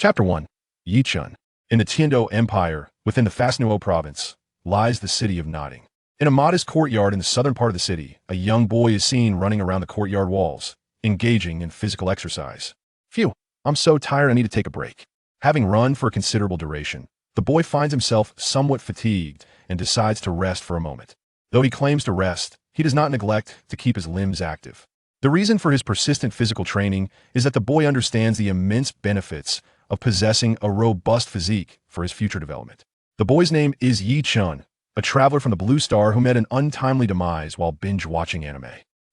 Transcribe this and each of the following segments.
Chapter 1. Yichun. In the Tiando Empire, within the Fasnuo province, lies the city of Notting. In a modest courtyard in the southern part of the city, a young boy is seen running around the courtyard walls, engaging in physical exercise. Phew, I'm so tired I need to take a break. Having run for a considerable duration, the boy finds himself somewhat fatigued and decides to rest for a moment. Though he claims to rest, he does not neglect to keep his limbs active. The reason for his persistent physical training is that the boy understands the immense benefits of possessing a robust physique for his future development. The boy's name is Yi Chun, a traveler from the Blue Star who met an untimely demise while binge-watching anime.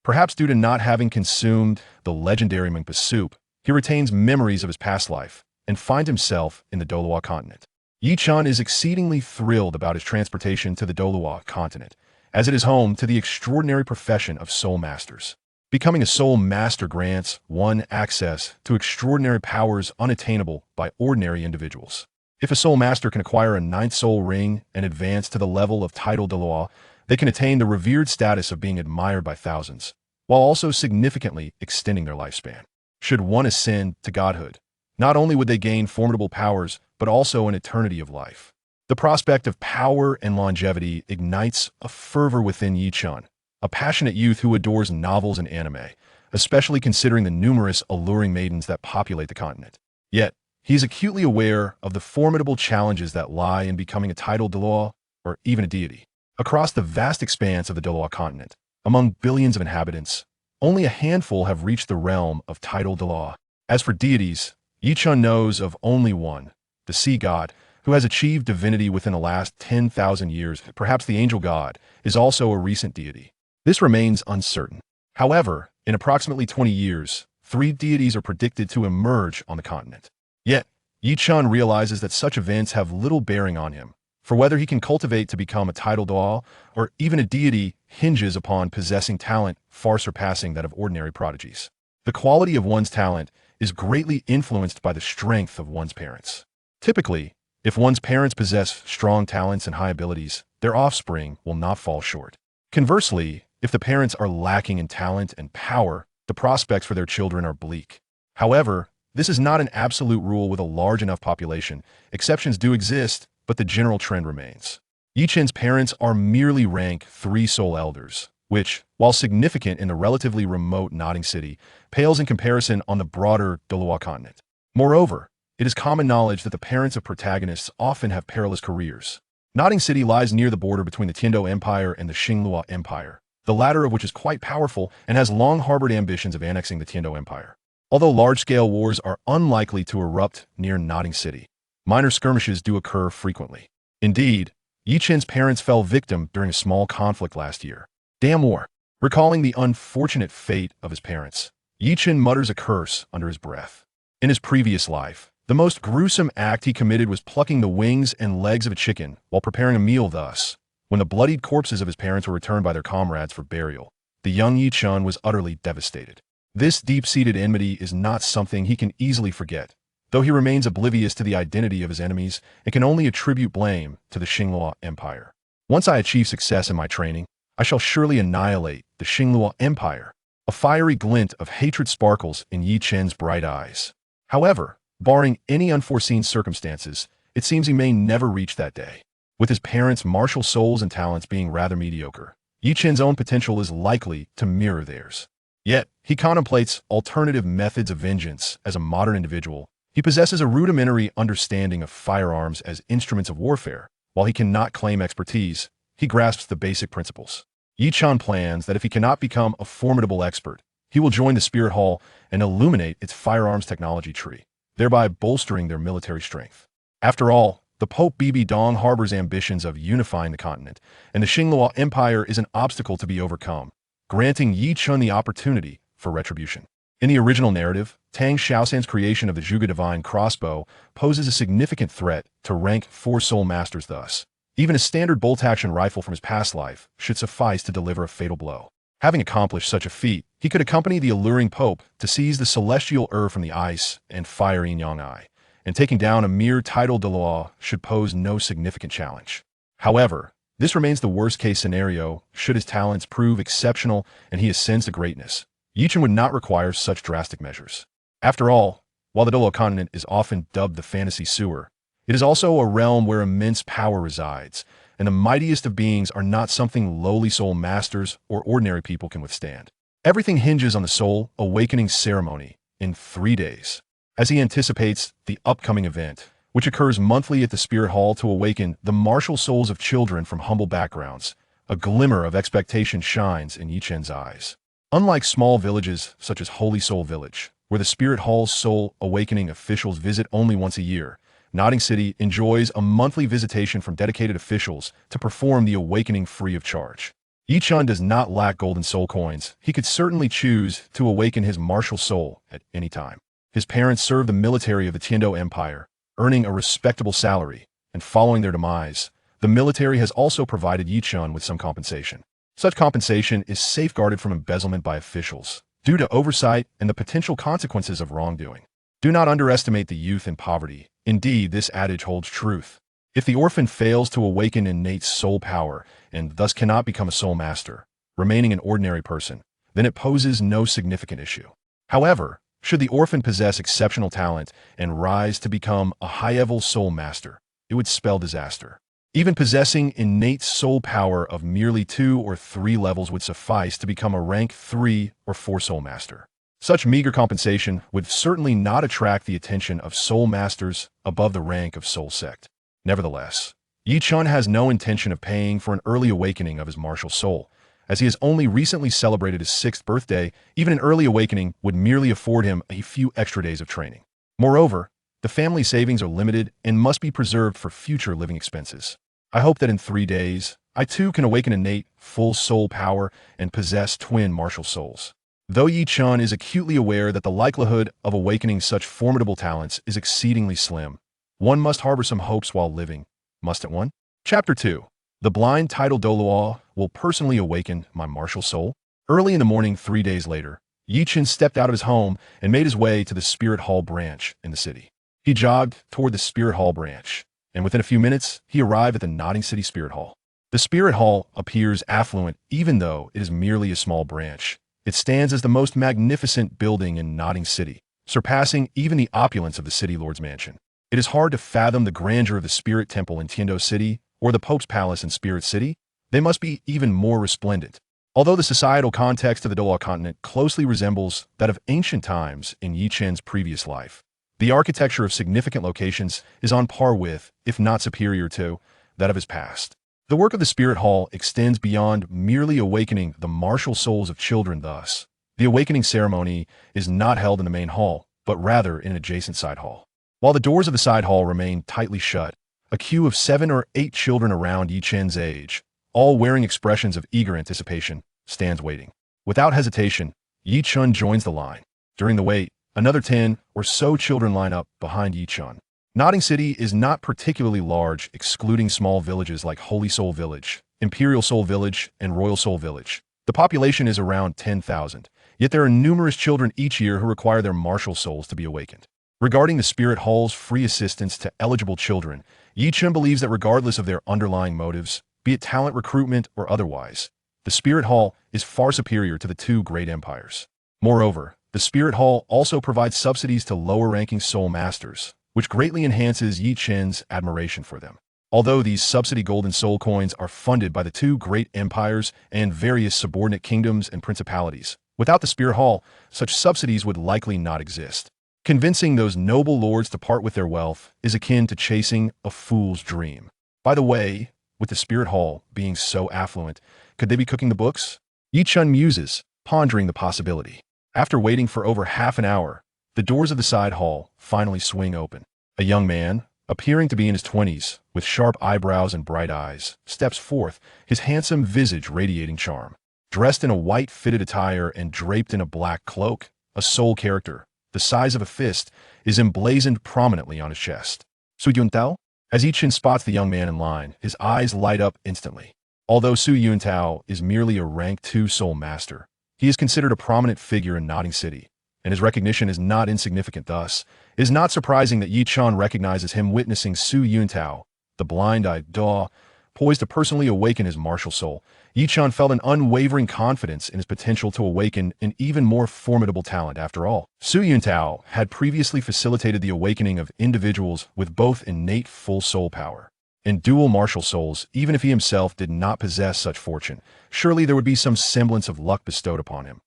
Perhaps due to not having consumed the legendary Mingpa soup, he retains memories of his past life and finds himself in the Douluo Continent. Yi Chun is exceedingly thrilled about his transportation to the Douluo Continent, as it is home to the extraordinary profession of soul masters. Becoming a soul master grants one access to extraordinary powers unattainable by ordinary individuals. If a soul master can acquire a ninth soul ring and advance to the level of title Douluo, they can attain the revered status of being admired by thousands, while also significantly extending their lifespan. Should one ascend to godhood, not only would they gain formidable powers, but also an eternity of life. The prospect of power and longevity ignites a fervor within Yi Chun, a passionate youth who adores novels and anime, especially considering the numerous alluring maidens that populate the continent. Yet, he is acutely aware of the formidable challenges that lie in becoming a title Douluo, or even a deity. Across the vast expanse of the Douluo continent, among billions of inhabitants, only a handful have reached the realm of title Douluo. As for deities, Yi Chun knows of only one, the sea god, who has achieved divinity within the last 10,000 years. Perhaps the angel god is also a recent deity. This remains uncertain. However, in approximately 20 years, 3 deities are predicted to emerge on the continent. Yet, Yi Chun realizes that such events have little bearing on him, for whether he can cultivate to become a title Douluo or even a deity hinges upon possessing talent far surpassing that of ordinary prodigies. The quality of one's talent is greatly influenced by the strength of one's parents. Typically, if one's parents possess strong talents and high abilities, their offspring will not fall short. Conversely, if the parents are lacking in talent and power, the prospects for their children are bleak. However, this is not an absolute rule with a large enough population. Exceptions do exist, but the general trend remains. Yi Chun's parents are merely rank 3 soul elders, which, while significant in the relatively remote Notting City, pales in comparison on the broader Douluo continent. Moreover, it is common knowledge that the parents of protagonists often have perilous careers. Notting City lies near the border between the Tiando Empire and the Douluo Empire, the latter of which is quite powerful and has long harbored ambitions of annexing the Tiando Empire. Although large-scale wars are unlikely to erupt near Notting City, minor skirmishes do occur frequently. Indeed, Yi Chun's parents fell victim during a small conflict last year. Damn war. Recalling the unfortunate fate of his parents, Yi Chun mutters a curse under his breath. In his previous life, the most gruesome act he committed was plucking the wings and legs of a chicken while preparing a meal. Thus, when the bloodied corpses of his parents were returned by their comrades for burial, the young Yi Chun was utterly devastated. This deep-seated enmity is not something he can easily forget, though he remains oblivious to the identity of his enemies and can only attribute blame to the Douluo Empire. Once I achieve success in my training, I shall surely annihilate the Douluo Empire. A fiery glint of hatred sparkles in Yi Chun's bright eyes. However, barring any unforeseen circumstances, it seems he may never reach that day. With his parents' martial souls and talents being rather mediocre, Yi Chun's own potential is likely to mirror theirs. Yet, he contemplates alternative methods of vengeance. As a modern individual, he possesses a rudimentary understanding of firearms as instruments of warfare. While he cannot claim expertise, he grasps the basic principles. Yi Chun plans that if he cannot become a formidable expert, he will join the Spirit Hall and illuminate its firearms technology tree, thereby bolstering their military strength. After all, the Pope Bibi Dong harbors ambitions of unifying the continent, and the Douluo Empire is an obstacle to be overcome, granting Yi Chun the opportunity for retribution. In the original narrative, Tang Xiaosan's creation of the Zhuge Divine Crossbow poses a significant threat to rank 4 soul masters. Thus, even a standard bolt-action rifle from his past life should suffice to deliver a fatal blow. Having accomplished such a feat, he could accompany the alluring Pope to seize the celestial herb from the ice and fire Yin-Yang Eye, and taking down a mere title Douluo should pose no significant challenge. However, this remains the worst-case scenario should his talents prove exceptional and he ascends to greatness. Yi Chun would not require such drastic measures. After all, While the Douluo Continent is often dubbed the fantasy sewer, it is also a realm where immense power resides, and the mightiest of beings are not something lowly soul masters or ordinary people can withstand. Everything hinges on the soul awakening ceremony in 3 days, as he anticipates the upcoming event, which occurs monthly at the Spirit Hall to awaken the martial souls of children from humble backgrounds. A glimmer of expectation shines in Yichen's eyes. Unlike small villages such as Holy Soul Village, where the Spirit Hall's soul awakening officials visit only once a year, Nodding City enjoys a monthly visitation from dedicated officials to perform the awakening free of charge. Yichun does not lack golden soul coins. He could certainly choose to awaken his martial soul at any time. His parents served the military of the Tiando Empire, earning a respectable salary, and following their demise, the military has also provided Yichun with some compensation. Such compensation is safeguarded from embezzlement by officials, due to oversight and the potential consequences of wrongdoing. Do not underestimate the youth in poverty. Indeed, this adage holds truth. If the orphan fails to awaken innate soul power and thus cannot become a soul master, remaining an ordinary person, then it poses no significant issue. However, should the orphan possess exceptional talent and rise to become a high-level soul master, it would spell disaster. Even possessing innate soul power of merely 2 or 3 levels would suffice to become a rank 3 or 4 soul master. Such meager compensation would certainly not attract the attention of soul masters above the rank of soul sect. Nevertheless, Yichun has no intention of paying for an early awakening of his martial soul, as he has only recently celebrated his 6th birthday. Even an early awakening would merely afford him a few extra days of training. Moreover, the family savings are limited and must be preserved for future living expenses. I hope that in 3 days, I too can awaken innate, full soul power and possess twin martial souls. Though Yichun is acutely aware that the likelihood of awakening such formidable talents is exceedingly slim, one must harbor some hopes while living, mustn't one? Chapter 2. The blind titled Douluo will personally awaken my martial soul. Early in the morning 3 days later, Yichun stepped out of his home and made his way to the Spirit Hall branch in the city. He jogged toward the Spirit Hall branch, and within a few minutes, he arrived at the Nodding City Spirit Hall. The Spirit Hall appears affluent even though it is merely a small branch. It stands as the most magnificent building in Nodding City, surpassing even the opulence of the City Lord's mansion. It is hard to fathom the grandeur of the Spirit Temple in Tiando City or the Pope's Palace in Spirit City. They must be even more resplendent. Although the societal context of the Douluo Continent closely resembles that of ancient times in Yichen's previous life, the architecture of significant locations is on par with, if not superior to, that of his past. The work of the Spirit Hall extends beyond merely awakening the martial souls of children. Thus, the awakening ceremony is not held in the main hall, but rather in an adjacent side hall. While the doors of the side hall remain tightly shut, a queue of 7 or 8 children around Yichen's age, all wearing expressions of eager anticipation, stands waiting. Without hesitation, Yichun joins the line. During the wait, another 10 or so children line up behind Yichun. Nodding City is not particularly large, excluding small villages like Holy Soul Village, Imperial Soul Village, and Royal Soul Village. The population is around 10,000, yet there are numerous children each year who require their martial souls to be awakened. Regarding the Spirit Hall's free assistance to eligible children, Yichun believes that regardless of their underlying motives, be it talent recruitment or otherwise, the Spirit Hall is far superior to the 2 great empires. Moreover, the Spirit Hall also provides subsidies to lower-ranking soul masters, which greatly enhances Yichen's admiration for them. Although these subsidy golden soul coins are funded by the 2 great empires and various subordinate kingdoms and principalities, without the Spirit Hall, such subsidies would likely not exist. Convincing those noble lords to part with their wealth is akin to chasing a fool's dream. By the way, with the Spirit Hall being so affluent, could they be cooking the books? Yichun muses, pondering the possibility. After waiting for over half an hour, the doors of the side hall finally swing open. A young man, appearing to be in his 20s, with sharp eyebrows and bright eyes, steps forth, his handsome visage radiating charm. Dressed in a white fitted attire and draped in a black cloak, a soul character, the size of a fist, is emblazoned prominently on his chest. Su Yuntao? As Yichun spots the young man in line, his eyes light up instantly. Although Su Yuntao is merely a rank 2 soul master, he is considered a prominent figure in Nodding City, and his recognition is not insignificant. Thus, it is not surprising that Yichun recognizes him witnessing Su Yuntao, the blind-eyed Douluo, poised to personally awaken his martial soul, Yichun felt an unwavering confidence in his potential to awaken an even more formidable talent after all. Su Yuntao had previously facilitated the awakening of individuals with both innate full soul power and dual martial souls. Even if he himself did not possess such fortune, surely there would be some semblance of luck bestowed upon him.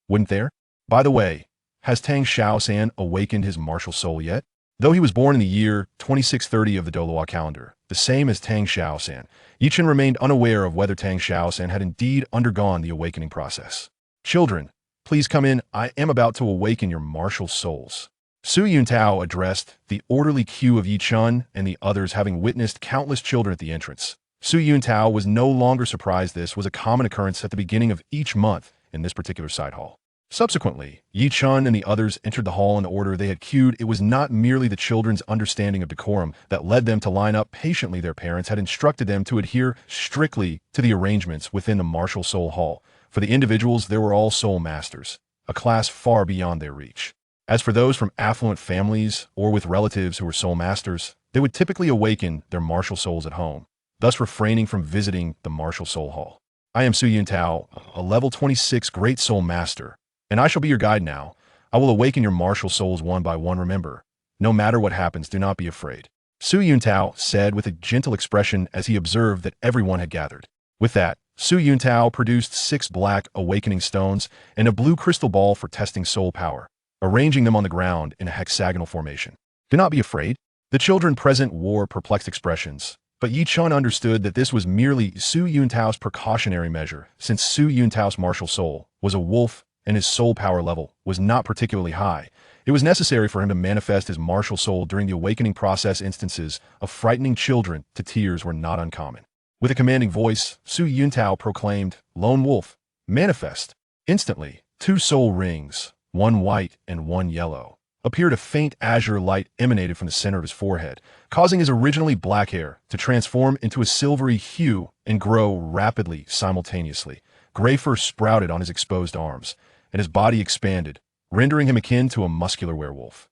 Wouldn't there? By the way, has Tang Xiaosan awakened his martial soul yet? Though he was born in the year 2630 of the Douluo calendar, the same as Tang Xiaosan, Yichun remained unaware of whether Tang Xiaosan had indeed undergone the awakening process. Children, please come in. I am about to awaken your martial souls. Su Yuntao addressed the orderly queue of Yichun and the others, having witnessed countless children at the entrance. Su Yuntao was no longer surprised. This was a common occurrence at the beginning of each month in this particular side hall. Subsequently, Yichun and the others entered the hall in the order they had queued. It was not merely the children's understanding of decorum that led them to line up patiently. Their parents had instructed them to adhere strictly to the arrangements within the martial soul hall. For the individuals, there were all soul masters, a class far beyond their reach. As for those from affluent families or with relatives who were soul masters, they would typically awaken their martial souls at home, thus refraining from visiting the martial soul hall. I am Su Yuntao, a level 26 great soul master, and I shall be your guide now. I will awaken your martial souls one by one. Remember, no matter what happens, do not be afraid. Su Yuntao said with a gentle expression as he observed that everyone had gathered. With that, Su Yuntao produced 6 black awakening stones and a blue crystal ball for testing soul power, arranging them on the ground in a hexagonal formation. Do not be afraid. The children present wore perplexed expressions, but Yichun understood that this was merely Su Yuntao's precautionary measure, since Su Yuntao's martial soul was a wolf and his soul power level was not particularly high. It was necessary for him to manifest his martial soul during the awakening process. Instances of frightening children to tears were not uncommon. With a commanding voice, Su Yuntao proclaimed, "Lone Wolf, manifest." Instantly, 2 soul rings, one white and one yellow, appeared. A faint azure light emanated from the center of his forehead, causing his originally black hair to transform into a silvery hue and grow rapidly simultaneously. Gray fur sprouted on his exposed arms, and his body expanded, rendering him akin to a muscular werewolf.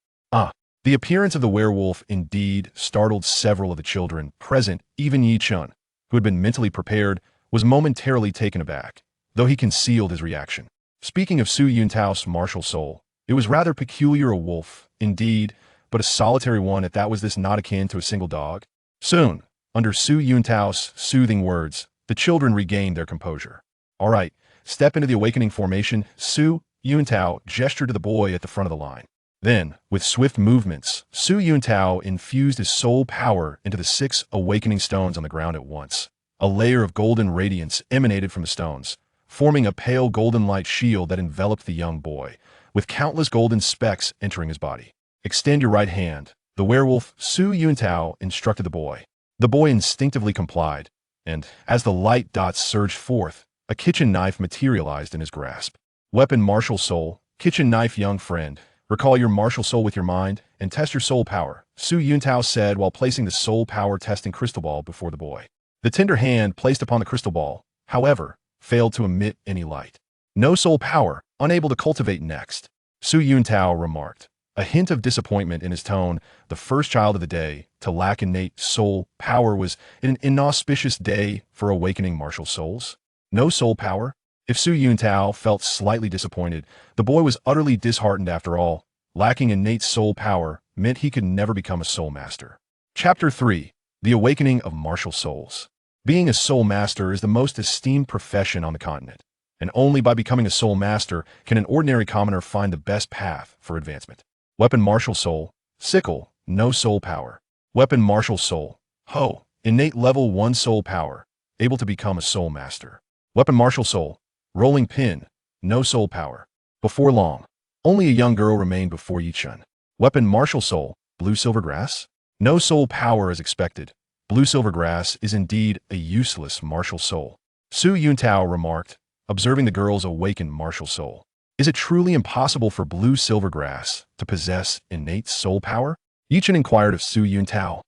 The appearance of the werewolf indeed startled several of the children present. Even Yichun, who had been mentally prepared, was momentarily taken aback, though he concealed his reaction. Speaking of Su Yuntao's martial soul, it was rather peculiar. A wolf, indeed, but a solitary one at that. Was this not akin to a single dog? Soon, under Su Yuntao's soothing words, the children regained their composure. All right, step into the awakening formation. Su Yuntao gestured to the boy at the front of the line. Then, with swift movements, Su Yuntao infused his soul power into the 6 awakening stones on the ground at once. A layer of golden radiance emanated from the stones, forming a pale golden light shield that enveloped the young boy, with countless golden specks entering his body. Extend your right hand, the werewolf Su Yuntao instructed the boy. The boy instinctively complied, and, as the light dots surged forth, a kitchen knife materialized in his grasp. Weapon martial soul, kitchen knife. Young friend, recall your martial soul with your mind and test your soul power, Su Yuntao said while placing the soul power testing crystal ball before the boy. The tender hand placed upon the crystal ball, however, failed to emit any light. No soul power, unable to cultivate. Next, Su Yuntao remarked, a hint of disappointment in his tone. The first child of the day to lack innate soul power was an inauspicious day for awakening martial souls. No soul power? If Su Yuntao felt slightly disappointed, the boy was utterly disheartened. After all, lacking innate soul power meant he could never become a soul master. Chapter 3. The Awakening of Martial Souls. Being a soul master is the most esteemed profession on the continent, and only by becoming a soul master can an ordinary commoner find the best path for advancement. Weapon martial soul, sickle, no soul power. Weapon martial soul, hoe, innate level 1 soul power, able to become a soul master. Weapon martial soul, rolling pin, no soul power. Before long, only a young girl remained before Yichun. Weapon martial soul, blue silver grass, no soul power as expected. Blue silver grass is indeed a useless martial soul, Su Yuntao remarked, observing the girl's awakened martial soul. Is it truly impossible for blue silver grass to possess innate soul power? Yichun inquired of Su Yuntao.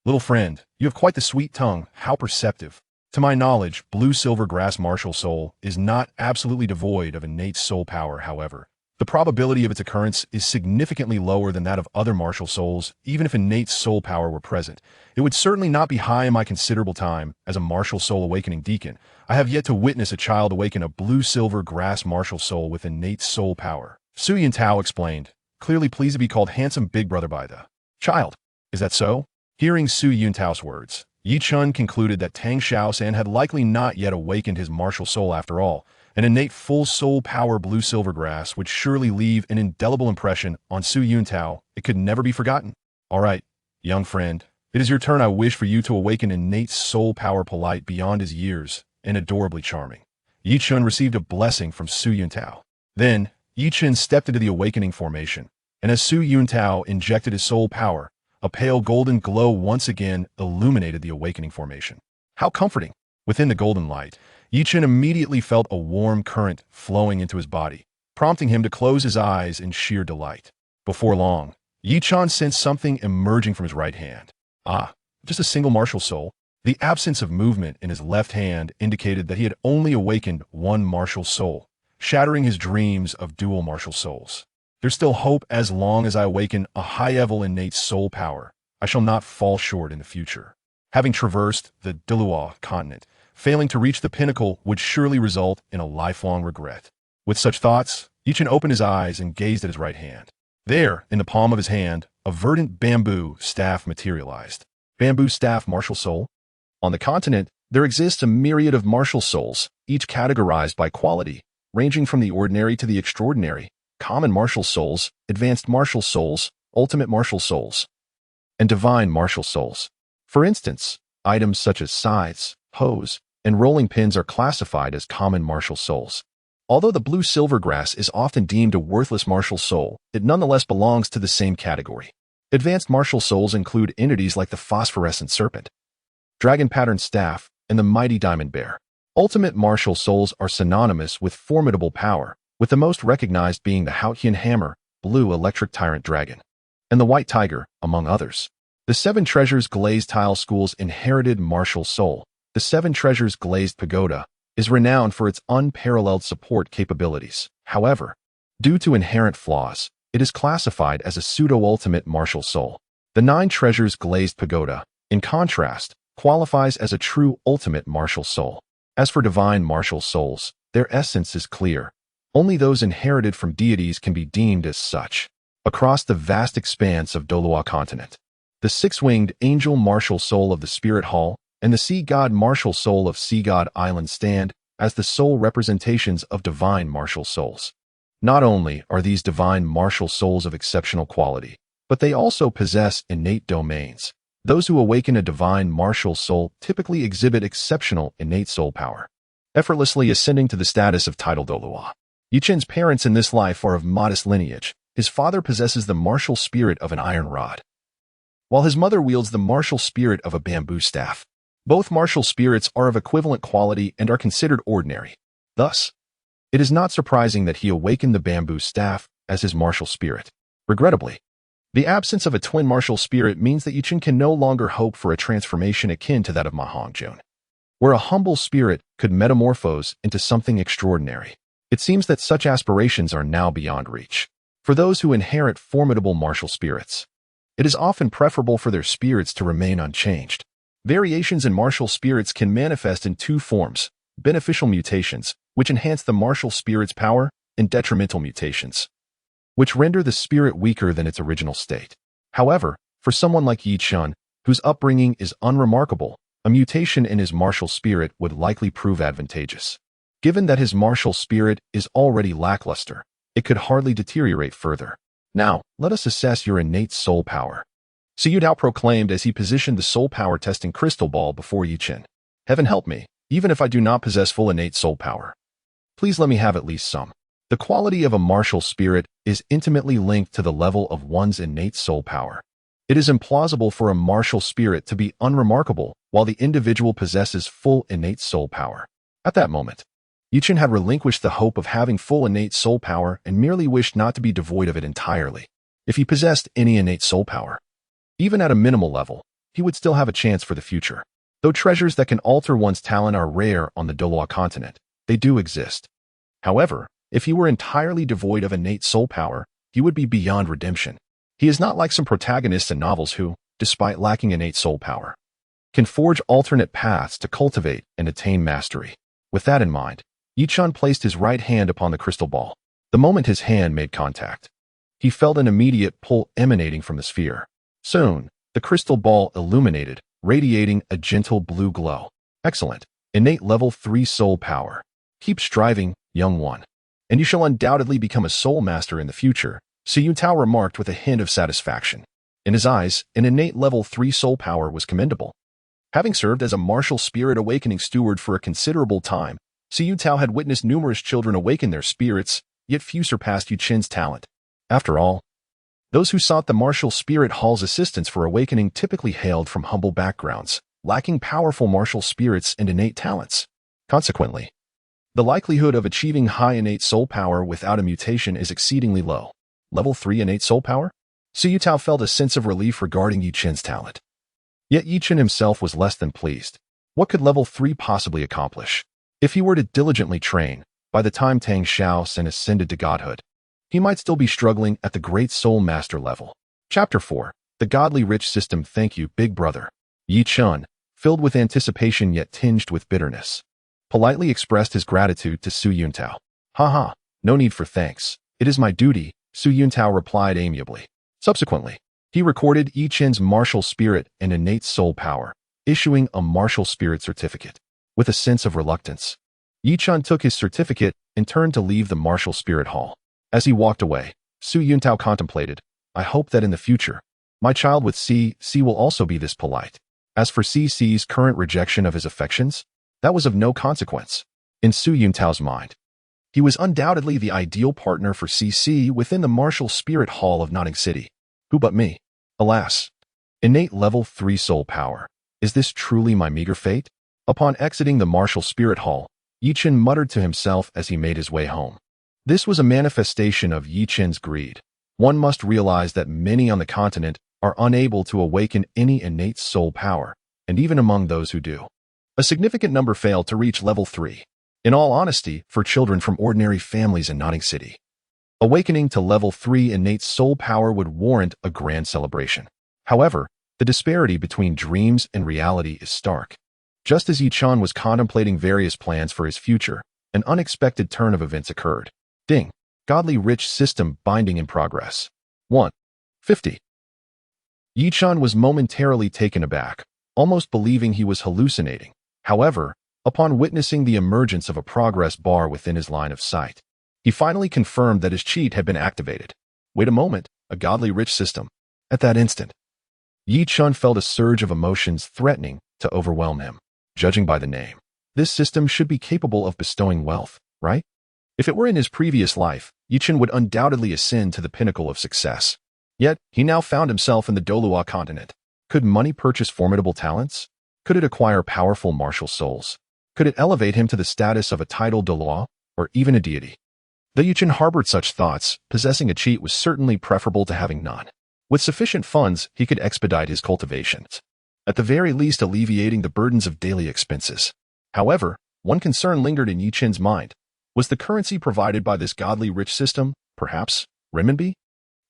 Little friend, you have quite the sweet tongue. How perceptive. To my knowledge, blue silver grass martial soul is not absolutely devoid of innate soul power. However, The probability of its occurrence is significantly lower than that of other martial souls. Even if innate soul power were present, it would certainly not be high in my considerable time as a martial soul awakening deacon. I have yet to witness a child awaken a blue-silver grass martial soul with innate soul power. Su Yintao explained, clearly pleased to be called handsome big brother by the child. Is that so? Hearing Su Yintao's words, Yi Chun concluded that Tang Xiaosan had likely not yet awakened his martial soul after all. An innate full soul power blue-silver grass would surely leave an indelible impression on Su Yintao. It could never be forgotten. All right, young friend, it is your turn. I wish for you to awaken innate soul power polite beyond his years and adorably charming. Yi Chun received a blessing from Su Yintao. Then, Yi Chun stepped into the awakening formation, and as Su Yintao injected his soul power, a pale golden glow once again illuminated the awakening formation. How comforting! Within the golden light, Yi Chun immediately felt a warm current flowing into his body, prompting him to close his eyes in sheer delight. Before long, Yi Chun sensed something emerging from his right hand. Ah, just a single martial soul. The absence of movement in his left hand indicated that he had only awakened one martial soul, shattering his dreams of dual martial souls. There's still hope. As long as I awaken a high-level innate soul power, I shall not fall short in the future. Having traversed the Douluo Continent, failing to reach the pinnacle would surely result in a lifelong regret. With such thoughts, Yi Chun opened his eyes and gazed at his right hand. There, in the palm of his hand, a verdant bamboo staff materialized. Bamboo staff martial soul? On the continent, there exists a myriad of martial souls, each categorized by quality, ranging from the ordinary to the extraordinary: common martial souls, advanced martial souls, ultimate martial souls, and divine martial souls. For instance, items such as scythes, hoes, and rolling pins are classified as common martial souls. Although the blue-silver grass is often deemed a worthless martial soul, it nonetheless belongs to the same category. Advanced martial souls include entities like the phosphorescent serpent, dragon-patterned staff, and the mighty diamond bear. Ultimate martial souls are synonymous with formidable power, with the most recognized being the Haotian hammer, blue electric tyrant dragon, and the white tiger, among others. The Seven Treasures Glazed Tile School's inherited martial soul, the Seven Treasures Glazed Pagoda, is renowned for its unparalleled support capabilities. However, due to inherent flaws, it is classified as a pseudo-ultimate martial soul. The Nine Treasures Glazed Pagoda, in contrast, qualifies as a true ultimate martial soul. As for divine martial souls, their essence is clear. Only those inherited from deities can be deemed as such. Across the vast expanse of Douluo Continent, the six-winged angel martial soul of the Spirit Hall and the sea god martial soul of Sea God Island stand as the sole representations of divine martial souls. Not only are these divine martial souls of exceptional quality, but they also possess innate domains. Those who awaken a divine martial soul typically exhibit exceptional innate soul power, effortlessly ascending to the status of titled Douluo. Yi Chun's parents in this life are of modest lineage. His father possesses the martial spirit of an iron rod, while his mother wields the martial spirit of a bamboo staff. Both martial spirits are of equivalent quality and are considered ordinary. Thus, it is not surprising that he awakened the bamboo staff as his martial spirit. Regrettably, the absence of a twin martial spirit means that Yi Chun can no longer hope for a transformation akin to that of Ma Hongjun, where a humble spirit could metamorphose into something extraordinary. It seems that such aspirations are now beyond reach. For those who inherit formidable martial spirits, it is often preferable for their spirits to remain unchanged. Variations in martial spirits can manifest in two forms: beneficial mutations, which enhance the martial spirit's power, and detrimental mutations, which render the spirit weaker than its original state. However, for someone like Yi Chun, whose upbringing is unremarkable, a mutation in his martial spirit would likely prove advantageous. Given that his martial spirit is already lackluster, it could hardly deteriorate further. Now, let us assess your innate soul power. Su Yintao proclaimed as he positioned the soul power testing crystal ball before Yi Chun. Heaven help me, even if I do not possess full innate soul power. Please let me have at least some. The quality of a martial spirit is intimately linked to the level of one's innate soul power. It is implausible for a martial spirit to be unremarkable while the individual possesses full innate soul power. At that moment, Yi Chun had relinquished the hope of having full innate soul power and merely wished not to be devoid of it entirely. If he possessed any innate soul power, even at a minimal level, he would still have a chance for the future. Though treasures that can alter one's talent are rare on the Douluo Continent, they do exist. However, If he were entirely devoid of innate soul power, he would be beyond redemption. He is not like some protagonists in novels who, despite lacking innate soul power, can forge alternate paths to cultivate and attain mastery. With that in mind, Yichun placed his right hand upon the crystal ball. The moment his hand made contact, he felt an immediate pull emanating from the sphere. Soon, the crystal ball illuminated, radiating a gentle blue glow. Excellent. Innate level 3 soul power. Keep striving, young one, and you shall undoubtedly become a soul master in the future, Su Yuntao remarked with a hint of satisfaction. In his eyes, an innate level 3 soul power was commendable. Having served as a martial spirit awakening steward for a considerable time, Su Yuntao had witnessed numerous children awaken their spirits, yet few surpassed Yu Qin's talent. After all, those who sought the martial spirit hall's assistance for awakening typically hailed from humble backgrounds, lacking powerful martial spirits and innate talents. Consequently, the likelihood of achieving high innate soul power without a mutation is exceedingly low. Level 3 innate soul power? Su Yuntao felt a sense of relief regarding Yu Qin's talent. Yet Yu Qin himself was less than pleased. What could level 3 possibly accomplish? If he were to diligently train, by the time Tang Xiaosan ascended to godhood, he might still be struggling at the great soul master level. Chapter 4. The Godly Rich System. Thank you, big brother. Yi Chun, filled with anticipation yet tinged with bitterness, politely expressed his gratitude to Su Yuntao. Haha, no need for thanks. It is my duty, Su Yuntao replied amiably. Subsequently, he recorded Yi Chen's martial spirit and innate soul power, issuing a martial spirit certificate. With a sense of reluctance, Yi Chun took his certificate and turned to leave the martial spirit hall. As he walked away, Su Yuntao contemplated, I hope that in the future, my child with C will also be this polite. As for C's current rejection of his affections, that was of no consequence. In Su Yuntao's mind, he was undoubtedly the ideal partner for CC within the martial spirit hall of Notting City. Who but me? Alas, innate level 3 soul power. Is this truly my meager fate? Upon exiting the martial spirit hall, Yi Chen muttered to himself as he made his way home. This was a manifestation of Yi Chen's greed. One must realize that many on the continent are unable to awaken any innate soul power, and even among those who do, a significant number fail to reach level 3. In all honesty, for children from ordinary families in Notting City, awakening to level 3 innate soul power would warrant a grand celebration. However, the disparity between dreams and reality is stark. Just as Yi Chun was contemplating various plans for his future, an unexpected turn of events occurred. Ding. Godly Rich System binding in progress. 1. 50. Yi Chun was momentarily taken aback, almost believing he was hallucinating. However, upon witnessing the emergence of a progress bar within his line of sight, he finally confirmed that his cheat had been activated. Wait a moment, a Godly Rich System. At that instant, Yi Chun felt a surge of emotions threatening to overwhelm him. Judging by the name, this system should be capable of bestowing wealth, right? If it were in his previous life, Yi Chun would undoubtedly ascend to the pinnacle of success. Yet, he now found himself in the Douluo Continent. Could money purchase formidable talents? Could it acquire powerful martial souls? Could it elevate him to the status of a titled Douluo, or even a deity? Though Yi Chun harbored such thoughts, possessing a cheat was certainly preferable to having none. With sufficient funds, he could expedite his cultivations, at the very least alleviating the burdens of daily expenses. However, one concern lingered in Yi Chun's mind. Was the currency provided by this godly rich system, perhaps, renminbi?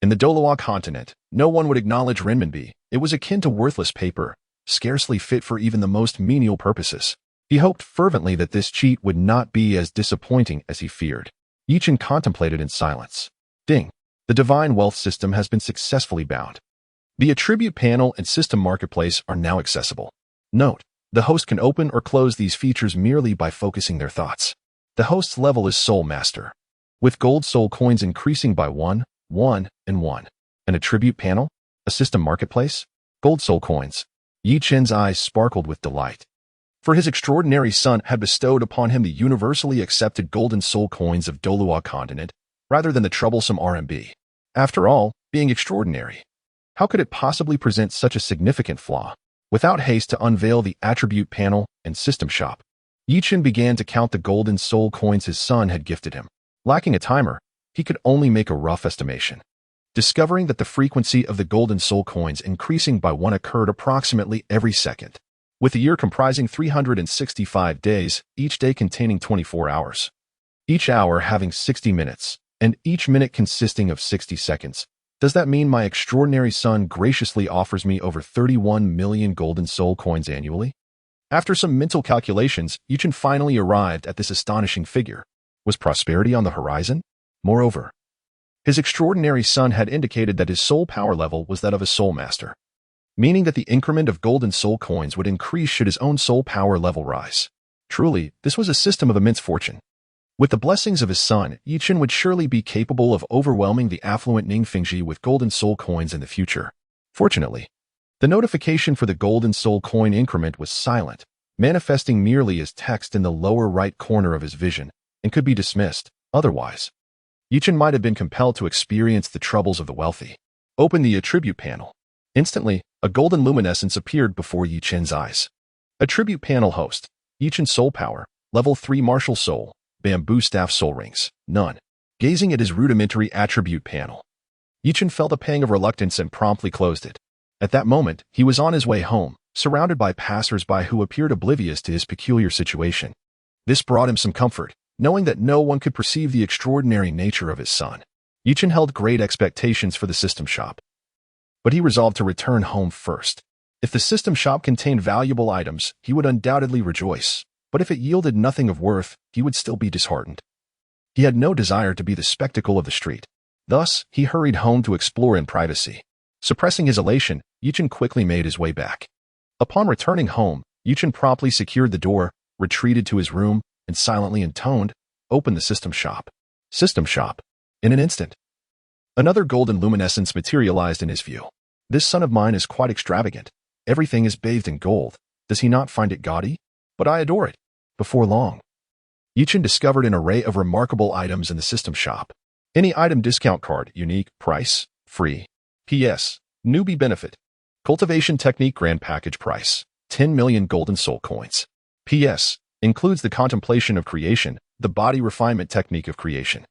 In the Douluo Continent, no one would acknowledge renminbi. It was akin to worthless paper, scarcely fit for even the most menial purposes. He hoped fervently that this cheat would not be as disappointing as he feared. Yi Chun contemplated in silence. Ding. The divine wealth system has been successfully bound. The attribute panel and system marketplace are now accessible. Note, the host can open or close these features merely by focusing their thoughts. The host's level is Soul Master, with gold soul coins increasing by 1, 1, and 1. An attribute panel? A system marketplace? Gold soul coins. Yi Chen's eyes sparkled with delight. For his extraordinary son had bestowed upon him the universally accepted golden soul coins of Douluo Continent, rather than the troublesome RMB. After all, being extraordinary, how could it possibly present such a significant flaw? Without haste to unveil the attribute panel and system shop, Yi Chun began to count the golden soul coins his son had gifted him. Lacking a timer, he could only make a rough estimation. Discovering that the frequency of the golden soul coins increasing by 1 occurred approximately every second, with the year comprising 365 days, each day containing 24 hours. each hour having 60 minutes, and each minute consisting of 60 seconds. Does that mean my extraordinary son graciously offers me over 31 million golden soul coins annually? After some mental calculations, Yichen finally arrived at this astonishing figure. Was prosperity on the horizon? Moreover, his extraordinary son had indicated that his soul power level was that of a soul master, meaning that the increment of golden soul coins would increase should his own soul power level rise. Truly, this was a system of immense fortune. With the blessings of his son, Yichen would surely be capable of overwhelming the affluent Ningfengji with golden soul coins in the future. Fortunately, the notification for the golden soul coin increment was silent, manifesting merely as text in the lower right corner of his vision, and could be dismissed. Otherwise, Yichen might have been compelled to experience the troubles of the wealthy. Open the attribute panel. Instantly, a golden luminescence appeared before Yichen's eyes. Attribute panel host. Yichen soul power. Level 3 martial soul. Bamboo staff soul rings. None. Gazing at his rudimentary attribute panel, Yichen felt a pang of reluctance and promptly closed it. At that moment, he was on his way home, surrounded by passers-by who appeared oblivious to his peculiar situation. This brought him some comfort, knowing that no one could perceive the extraordinary nature of his son. Yichen held great expectations for the system shop, but he resolved to return home first. If the system shop contained valuable items, he would undoubtedly rejoice, but if it yielded nothing of worth, he would still be disheartened. He had no desire to be the spectacle of the street. Thus, he hurried home to explore in privacy. Suppressing his elation, Yichen quickly made his way back. Upon returning home, Yichen promptly secured the door, retreated to his room, and silently intoned, "Open the system shop." System shop. In an instant, another golden luminescence materialized in his view. This son of mine is quite extravagant. Everything is bathed in gold. Does he not find it gaudy? But I adore it. Before long, Yichen discovered an array of remarkable items in the system shop. Any item discount card, unique, price, free. P.S. Newbie benefit. Cultivation technique grand package price, 10 million golden soul coins. P.S. Includes the contemplation of creation, the body refinement technique of creation,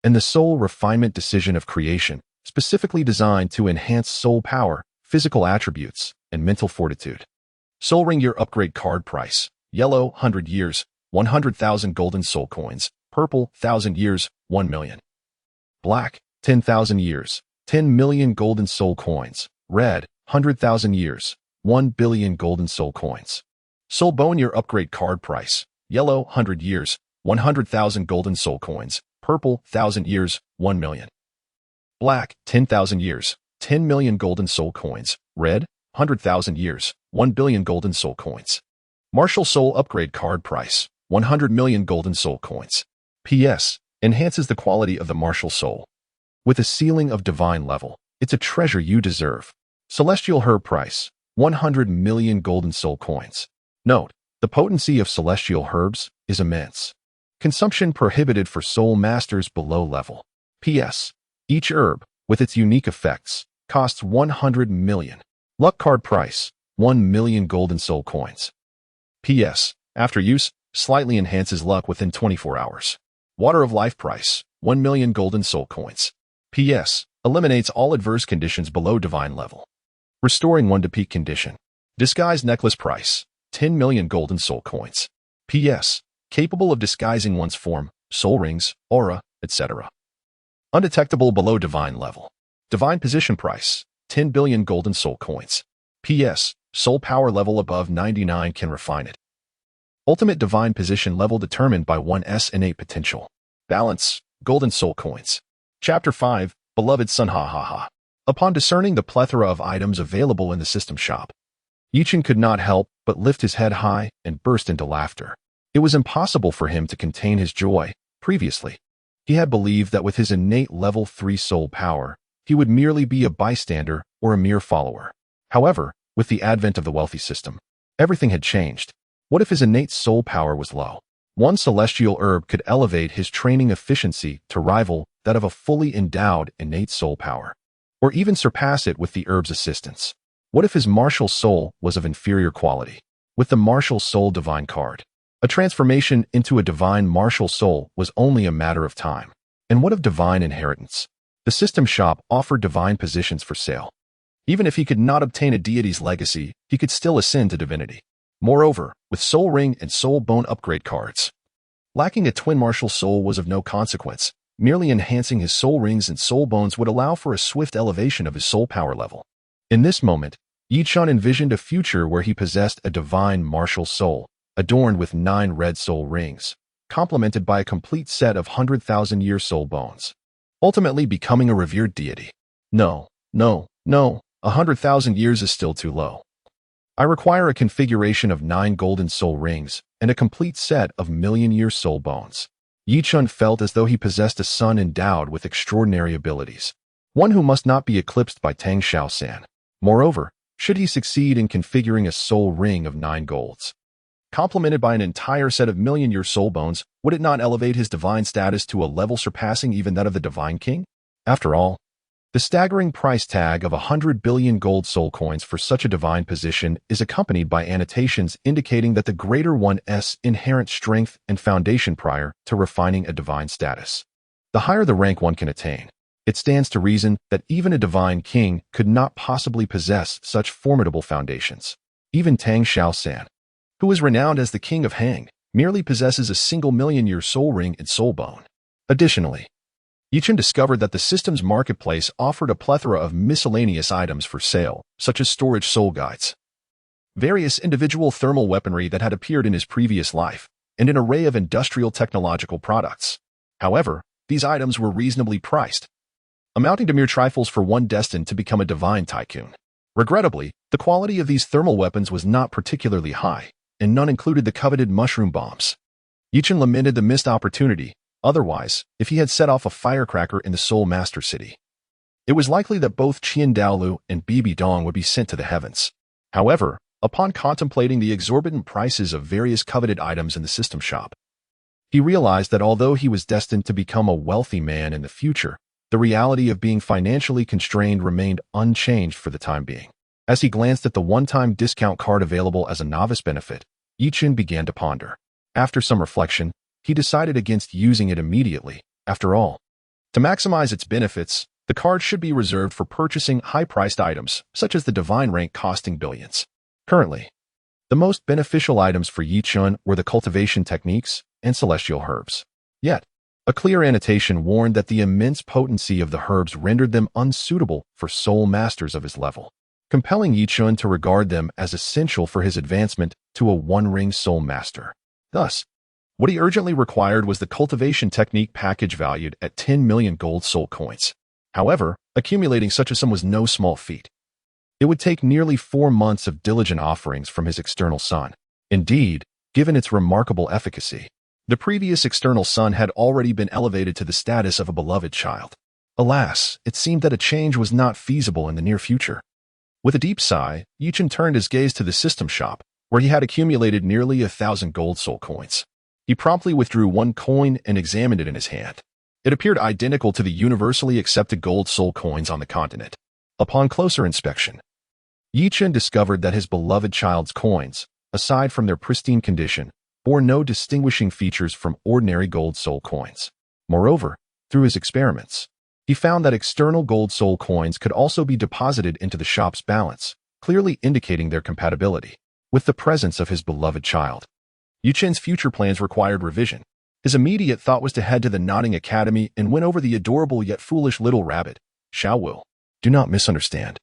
and the soul refinement decision of creation, specifically designed to enhance soul power, physical attributes, and mental fortitude. Soul ring year upgrade card price, yellow, 100 years, 100,000 golden soul coins, purple, 1,000 years, 1 million. Black, 10,000 years, 10 million golden soul coins, red, 100,000 years, 1 billion golden soul coins. Soul bone year upgrade card price, yellow, 100 years, 100,000 golden soul coins, purple, 1,000 years, 1 million. Black, 10,000 years, 10 million golden soul coins, red, 100,000 years, 1 billion golden soul coins. Martial soul upgrade card price, 100 million golden soul coins. P.S. Enhances the quality of the martial soul. With a ceiling of divine level, it's a treasure you deserve. Celestial herb price, 100 million golden soul coins. Note, the potency of celestial herbs is immense. Consumption prohibited for soul masters below level. P.S. Each herb, with its unique effects, costs 100 million. Luck card price, 1 million golden soul coins. P.S. After use, slightly enhances luck within 24 hours. Water of life price, 1 million golden soul coins. P.S. Eliminates all adverse conditions below divine level, restoring one to peak condition. Disguise necklace price, 10 million golden soul coins. P.S. Capable of disguising one's form, soul rings, aura, etc. Undetectable below divine level. Divine position price, 10 billion golden soul coins. P.S. Soul power level above 99 can refine it. Ultimate divine position level determined by one's innate potential. Balance, golden soul coins. Chapter 5, Beloved Son ha ha ha. Upon discerning the plethora of items available in the system shop, Yichen could not help but lift his head high and burst into laughter. It was impossible for him to contain his joy. Previously, he had believed that with his innate level 3 soul power, he would merely be a bystander or a mere follower. However, with the advent of the wealthy system, everything had changed. What if his innate soul power was low? One celestial herb could elevate his training efficiency to rival that of a fully endowed innate soul power, or even surpass it with the herb's assistance. What if his martial soul was of inferior quality? With the martial soul divine card, a transformation into a divine martial soul was only a matter of time. And what of divine inheritance? The system shop offered divine positions for sale. Even if he could not obtain a deity's legacy, he could still ascend to divinity. Moreover, with soul ring and soul bone upgrade cards, Lacking a twin martial soul was of no consequence. Merely enhancing his soul rings and soul bones would allow for a swift elevation of his soul power level. In this moment, Yi Chun envisioned a future where he possessed a divine martial soul, adorned with 9 red soul rings, complemented by a complete set of 100,000-year soul bones, ultimately becoming a revered deity. No, 100,000 years is still too low. I require a configuration of 9 golden soul rings and a complete set of million-year soul bones. Yi Chun felt as though he possessed a son endowed with extraordinary abilities, one who must not be eclipsed by Tang Xiaosan. Moreover, should he succeed in configuring a soul ring of 9 golds, complemented by an entire set of million-year soul bones, would it not elevate his divine status to a level surpassing even that of the Divine King? After all, the staggering price tag of 100 billion gold soul coins for such a divine position is accompanied by annotations indicating that the greater one's inherent strength and foundation prior to refining a divine status. The higher the rank one can attain, it stands to reason that even a divine king could not possibly possess such formidable foundations. Even Tang Xiaosan, who is renowned as the king of Hang, merely possesses a single million-year soul ring and soul bone. Additionally, Yi Chun discovered that the system's marketplace offered a plethora of miscellaneous items for sale, such as storage soul guides, various individual thermal weaponry that had appeared in his previous life, and an array of industrial technological products. However, these items were reasonably priced, amounting to mere trifles for one destined to become a divine tycoon. Regrettably, the quality of these thermal weapons was not particularly high, and none included the coveted mushroom bombs. Yi Chun lamented the missed opportunity. Otherwise, if he had set off a firecracker in the Soul Master City, it was likely that both Qian Daolu and Bibi Dong would be sent to the heavens. However, upon contemplating the exorbitant prices of various coveted items in the system shop, he realized that although he was destined to become a wealthy man in the future, the reality of being financially constrained remained unchanged for the time being. As he glanced at the one-time discount card available as a novice benefit, Yi Chun began to ponder. After some reflection, he decided against using it immediately. After all, to maximize its benefits, the card should be reserved for purchasing high-priced items, such as the divine rank costing billions. Currently, the most beneficial items for Yi Chun were the cultivation techniques and celestial herbs. Yet, a clear annotation warned that the immense potency of the herbs rendered them unsuitable for soul masters of his level, compelling Yi Chun to regard them as essential for his advancement to a one-ring soul master. Thus, what he urgently required was the cultivation technique package valued at 10 million gold soul coins. However, accumulating such a sum was no small feat. It would take nearly 4 months of diligent offerings from his external son. Indeed, given its remarkable efficacy, the previous external son had already been elevated to the status of a beloved child. Alas, it seemed that a change was not feasible in the near future. With a deep sigh, Yi Chun turned his gaze to the system shop, where he had accumulated nearly 1,000 gold soul coins. He promptly withdrew 1 coin and examined it in his hand. It appeared identical to the universally accepted gold soul coins on the continent. Upon closer inspection, Yi Chun discovered that his beloved child's coins, aside from their pristine condition, bore no distinguishing features from ordinary gold soul coins. Moreover, through his experiments, he found that external gold soul coins could also be deposited into the shop's balance, clearly indicating their compatibility with the presence of his beloved child. Yi Chun's future plans required revision. His immediate thought was to head to the Nodding Academy and win over the adorable yet foolish little rabbit, Xiao Wu. Do not misunderstand.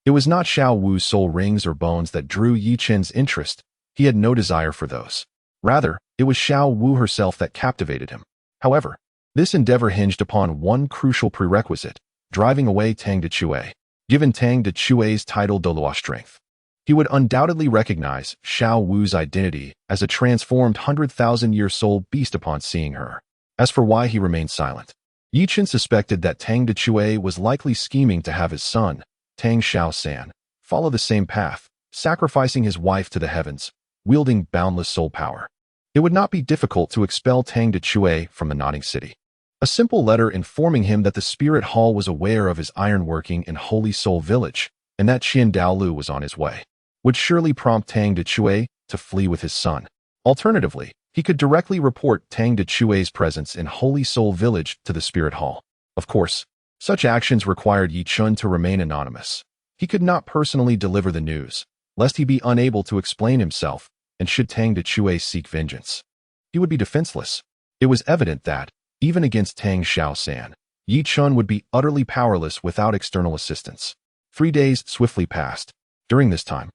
It was not Xiao Wu's soul rings or bones that drew Yi Chun's interest. He had no desire for those. Rather, it was Xiao Wu herself that captivated him. However, this endeavor hinged upon one crucial prerequisite: driving away Tang Decue. Given Tang Decue's title Douluo Strength, he would undoubtedly recognize Xiao Wu's identity as a transformed 100,000-year soul beast upon seeing her. As for why he remained silent, Yi Chun suspected that Tang Decue was likely scheming to have his son, Tang Xiaosan, follow the same path, sacrificing his wife to the heavens, wielding boundless soul power. It would not be difficult to expel Tang Decue from the Nodding City. A simple letter informing him that the Spirit Hall was aware of his ironworking in Holy Soul Village, and that Qian Daolu was on his way, would surely prompt Tang Decue to flee with his son. Alternatively, he could directly report Tang Decue's presence in Holy Soul Village to the Spirit Hall. Of course, such actions required Yi Chun to remain anonymous. He could not personally deliver the news, lest he be unable to explain himself, and should Tang Decue seek vengeance. he would be defenseless. It was evident that, even against Tang Xiaosan, Yi Chun would be utterly powerless without external assistance. 3 days swiftly passed. During this time,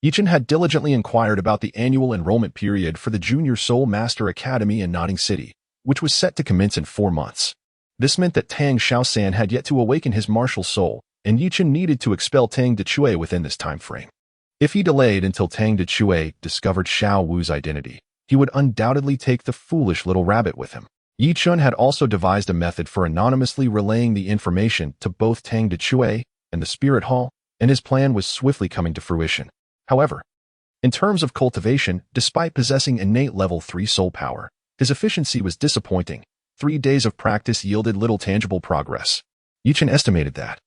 Yi Chun had diligently inquired about the annual enrollment period for the Junior Soul Master Academy in Notting City, which was set to commence in 4 months. This meant that Tang Xiaosan had yet to awaken his martial soul, and Yi Chun needed to expel Tang Decue within this time frame. If he delayed until Tang Decue discovered Xiao Wu's identity, he would undoubtedly take the foolish little rabbit with him. Yi Chun had also devised a method for anonymously relaying the information to both Tang Decue and the Spirit Hall, and his plan was swiftly coming to fruition. However, in terms of cultivation, despite possessing innate level 3 soul power, his efficiency was disappointing. 3 days of practice yielded little tangible progress. Yi Chun estimated that,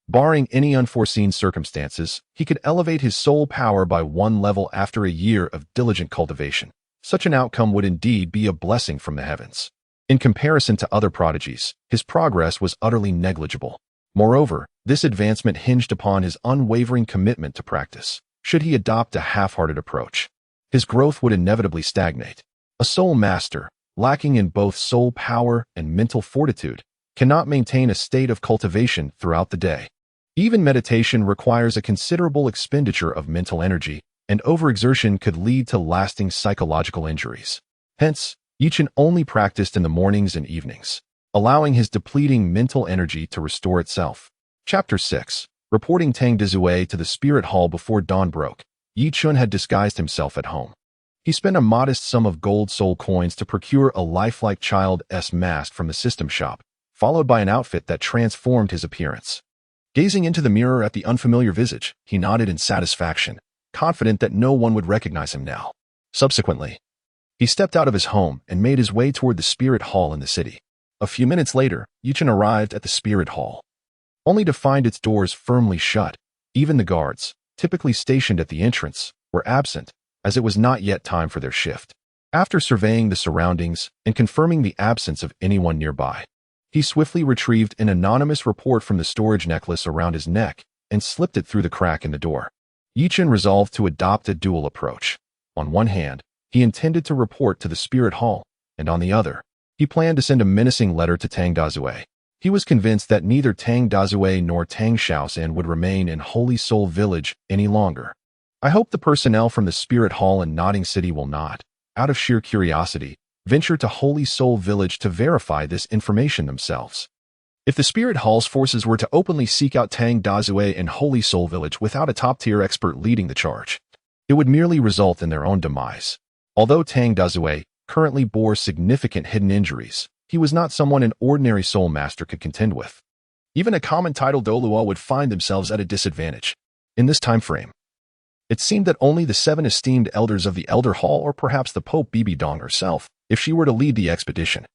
barring any unforeseen circumstances, he could elevate his soul power by 1 level after a year of diligent cultivation. Such an outcome would indeed be a blessing from the heavens. In comparison to other prodigies, his progress was utterly negligible. Moreover, this advancement hinged upon his unwavering commitment to practice. Should he adopt a half-hearted approach, his growth would inevitably stagnate. A soul master, lacking in both soul power and mental fortitude, cannot maintain a state of cultivation throughout the day. Even meditation requires a considerable expenditure of mental energy, and overexertion could lead to lasting psychological injuries. Hence, Yi Chun only practiced in the mornings and evenings, allowing his depleting mental energy to restore itself. Chapter 6. Reporting Tang Decue to the Spirit Hall before dawn broke, Yi Chun had disguised himself at home. He spent a modest sum of gold soul coins to procure a lifelike child's mask from the system shop, followed by an outfit that transformed his appearance. Gazing into the mirror at the unfamiliar visage, he nodded in satisfaction, confident that no one would recognize him now. Subsequently, he stepped out of his home and made his way toward the Spirit Hall in the city. A few minutes later, Yi Chun arrived at the Spirit Hall, only to find its doors firmly shut. Even the guards, typically stationed at the entrance, were absent, as it was not yet time for their shift. After surveying the surroundings and confirming the absence of anyone nearby, he swiftly retrieved an anonymous report from the storage necklace around his neck and slipped it through the crack in the door. Yi Chun resolved to adopt a dual approach. On one hand, he intended to report to the Spirit Hall, and on the other, he planned to send a menacing letter to Tang Decue. He was convinced that neither Tang Decue nor Tang Xiaosan would remain in Holy Soul Village any longer. I hope the personnel from the Spirit Hall in Notting City will not, out of sheer curiosity, venture to Holy Soul Village to verify this information themselves. If the Spirit Hall's forces were to openly seek out Tang Decue in Holy Soul Village without a top-tier expert leading the charge, it would merely result in their own demise. Although Tang Decue currently bore significant hidden injuries, he was not someone an ordinary soul master could contend with. Even a common title Douluo would find themselves at a disadvantage. In this time frame, it seemed that only the 7 esteemed elders of the Elder Hall, or perhaps the Pope Bibi Dong herself, if she were to lead the expedition,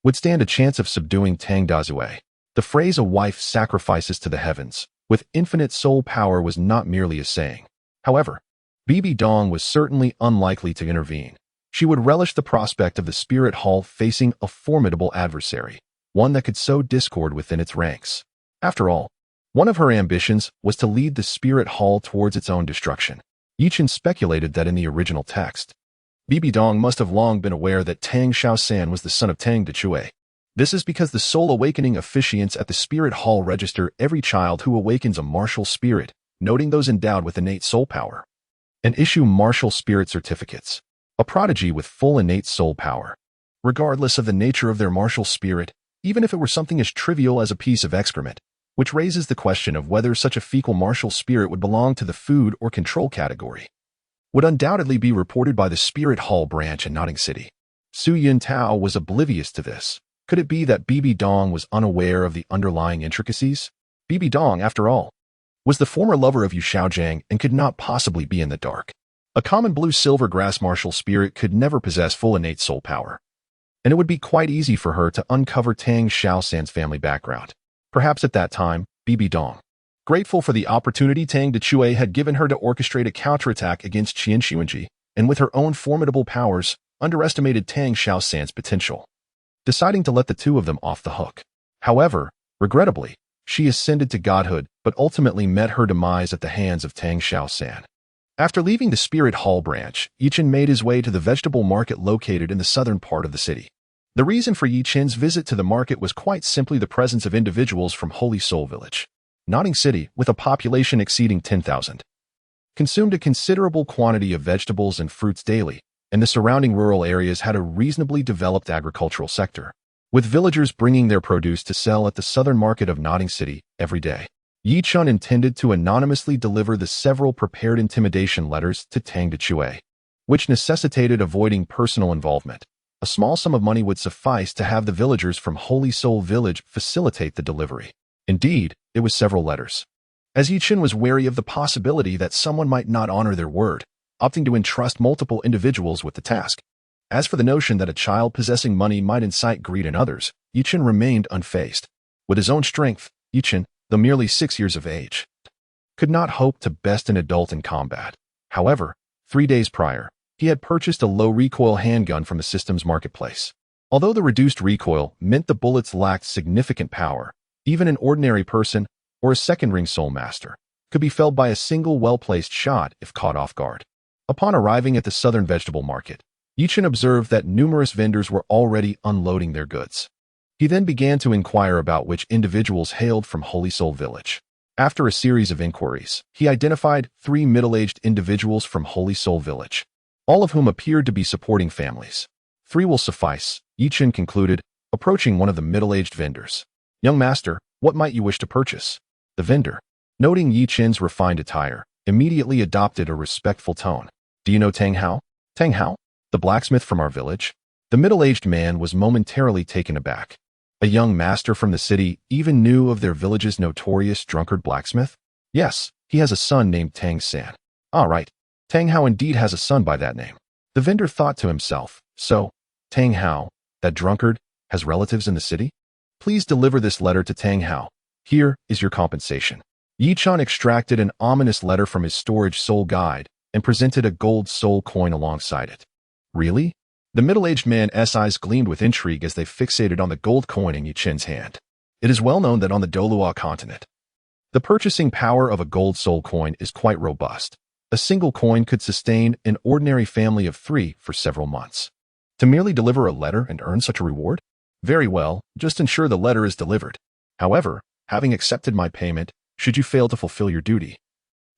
would stand a chance of subduing Tang Decue. The phrase "a wife sacrifices to the heavens" with infinite soul power was not merely a saying. However, Bibi Dong was certainly unlikely to intervene. She would relish the prospect of the Spirit Hall facing a formidable adversary, one that could sow discord within its ranks. After all, one of her ambitions was to lead the Spirit Hall towards its own destruction. Yi Chun speculated that in the original text, Bibi Dong must have long been aware that Tang Xiaosan was the son of Tang Decue. This is because the soul awakening officiants at the Spirit Hall register every child who awakens a martial spirit, noting those endowed with innate soul power, and issue martial spirit certificates. A prodigy with full innate soul power, regardless of the nature of their martial spirit, even if it were something as trivial as a piece of excrement, which raises the question of whether such a fecal martial spirit would belong to the food or control category, would undoubtedly be reported by the Spirit Hall branch in Notting City. Su Yun Tao was oblivious to this. Could it be that Bibi Dong was unaware of the underlying intricacies? Bibi Dong, after all, was the former lover of Yu Xiaojiang and could not possibly be in the dark. A common blue-silver grass martial spirit could never possess full innate soul power, and it would be quite easy for her to uncover Tang Xiaosan's family background. Perhaps at that time, Bibi Dong, grateful for the opportunity Tang Decue had given her to orchestrate a counterattack against Qian Xuanji, and with her own formidable powers, underestimated Tang Xiaosan's potential, deciding to let the two of them off the hook. However, regrettably, she ascended to godhood, but ultimately met her demise at the hands of Tang Xiaosan. After leaving the Spirit Hall branch, Yichen made his way to the vegetable market located in the southern part of the city. The reason for Yichen's visit to the market was quite simply the presence of individuals from Holy Soul Village. Nodding City, with a population exceeding 10,000, consumed a considerable quantity of vegetables and fruits daily, and the surrounding rural areas had a reasonably developed agricultural sector, with villagers bringing their produce to sell at the southern market of Nodding City every day. Yichen intended to anonymously deliver the several prepared intimidation letters to Tang Decue, which necessitated avoiding personal involvement. A small sum of money would suffice to have the villagers from Holy Soul Village facilitate the delivery. Indeed, it was several letters. As Yichen was wary of the possibility that someone might not honor their word, opting to entrust multiple individuals with the task. As for the notion that a child possessing money might incite greed in others, Yichen remained unfazed. With his own strength, Yichen, though merely 6 years of age, could not hope to best an adult in combat. However, 3 days prior, he had purchased a low-recoil handgun from the system's marketplace. Although the reduced recoil meant the bullets lacked significant power, even an ordinary person or a second-ring soul master could be felled by a single well-placed shot if caught off guard. Upon arriving at the southern vegetable market, Yichen observed that numerous vendors were already unloading their goods. He then began to inquire about which individuals hailed from Holy Soul Village. After a series of inquiries, he identified 3 middle-aged individuals from Holy Soul Village, all of whom appeared to be supporting families. 3 will suffice, Yichen concluded, approaching one of the middle-aged vendors. "Young master, what might you wish to purchase?" The vendor, noting Yichen's refined attire, immediately adopted a respectful tone. "Do you know Tang Hao? Tang Hao? The blacksmith from our village?" The middle-aged man was momentarily taken aback. A young master from the city even knew of their village's notorious drunkard blacksmith? "Yes, he has a son named Tang San." "Ah, right. Tang Hao indeed has a son by that name." The vendor thought to himself, "So, Tang Hao, that drunkard, has relatives in the city? Please deliver this letter to Tang Hao. Here is your compensation." Yichen extracted an ominous letter from his storage soul guide and presented a gold soul coin alongside it. "Really?" The middle-aged man's eyes gleamed with intrigue as they fixated on the gold coin in Yichen's hand. It is well known that on the Douluo Continent, the purchasing power of a gold soul coin is quite robust. A single coin could sustain an ordinary family of 3 for several months. To merely deliver a letter and earn such a reward? Very well, just ensure the letter is delivered. However, having accepted my payment, should you fail to fulfill your duty,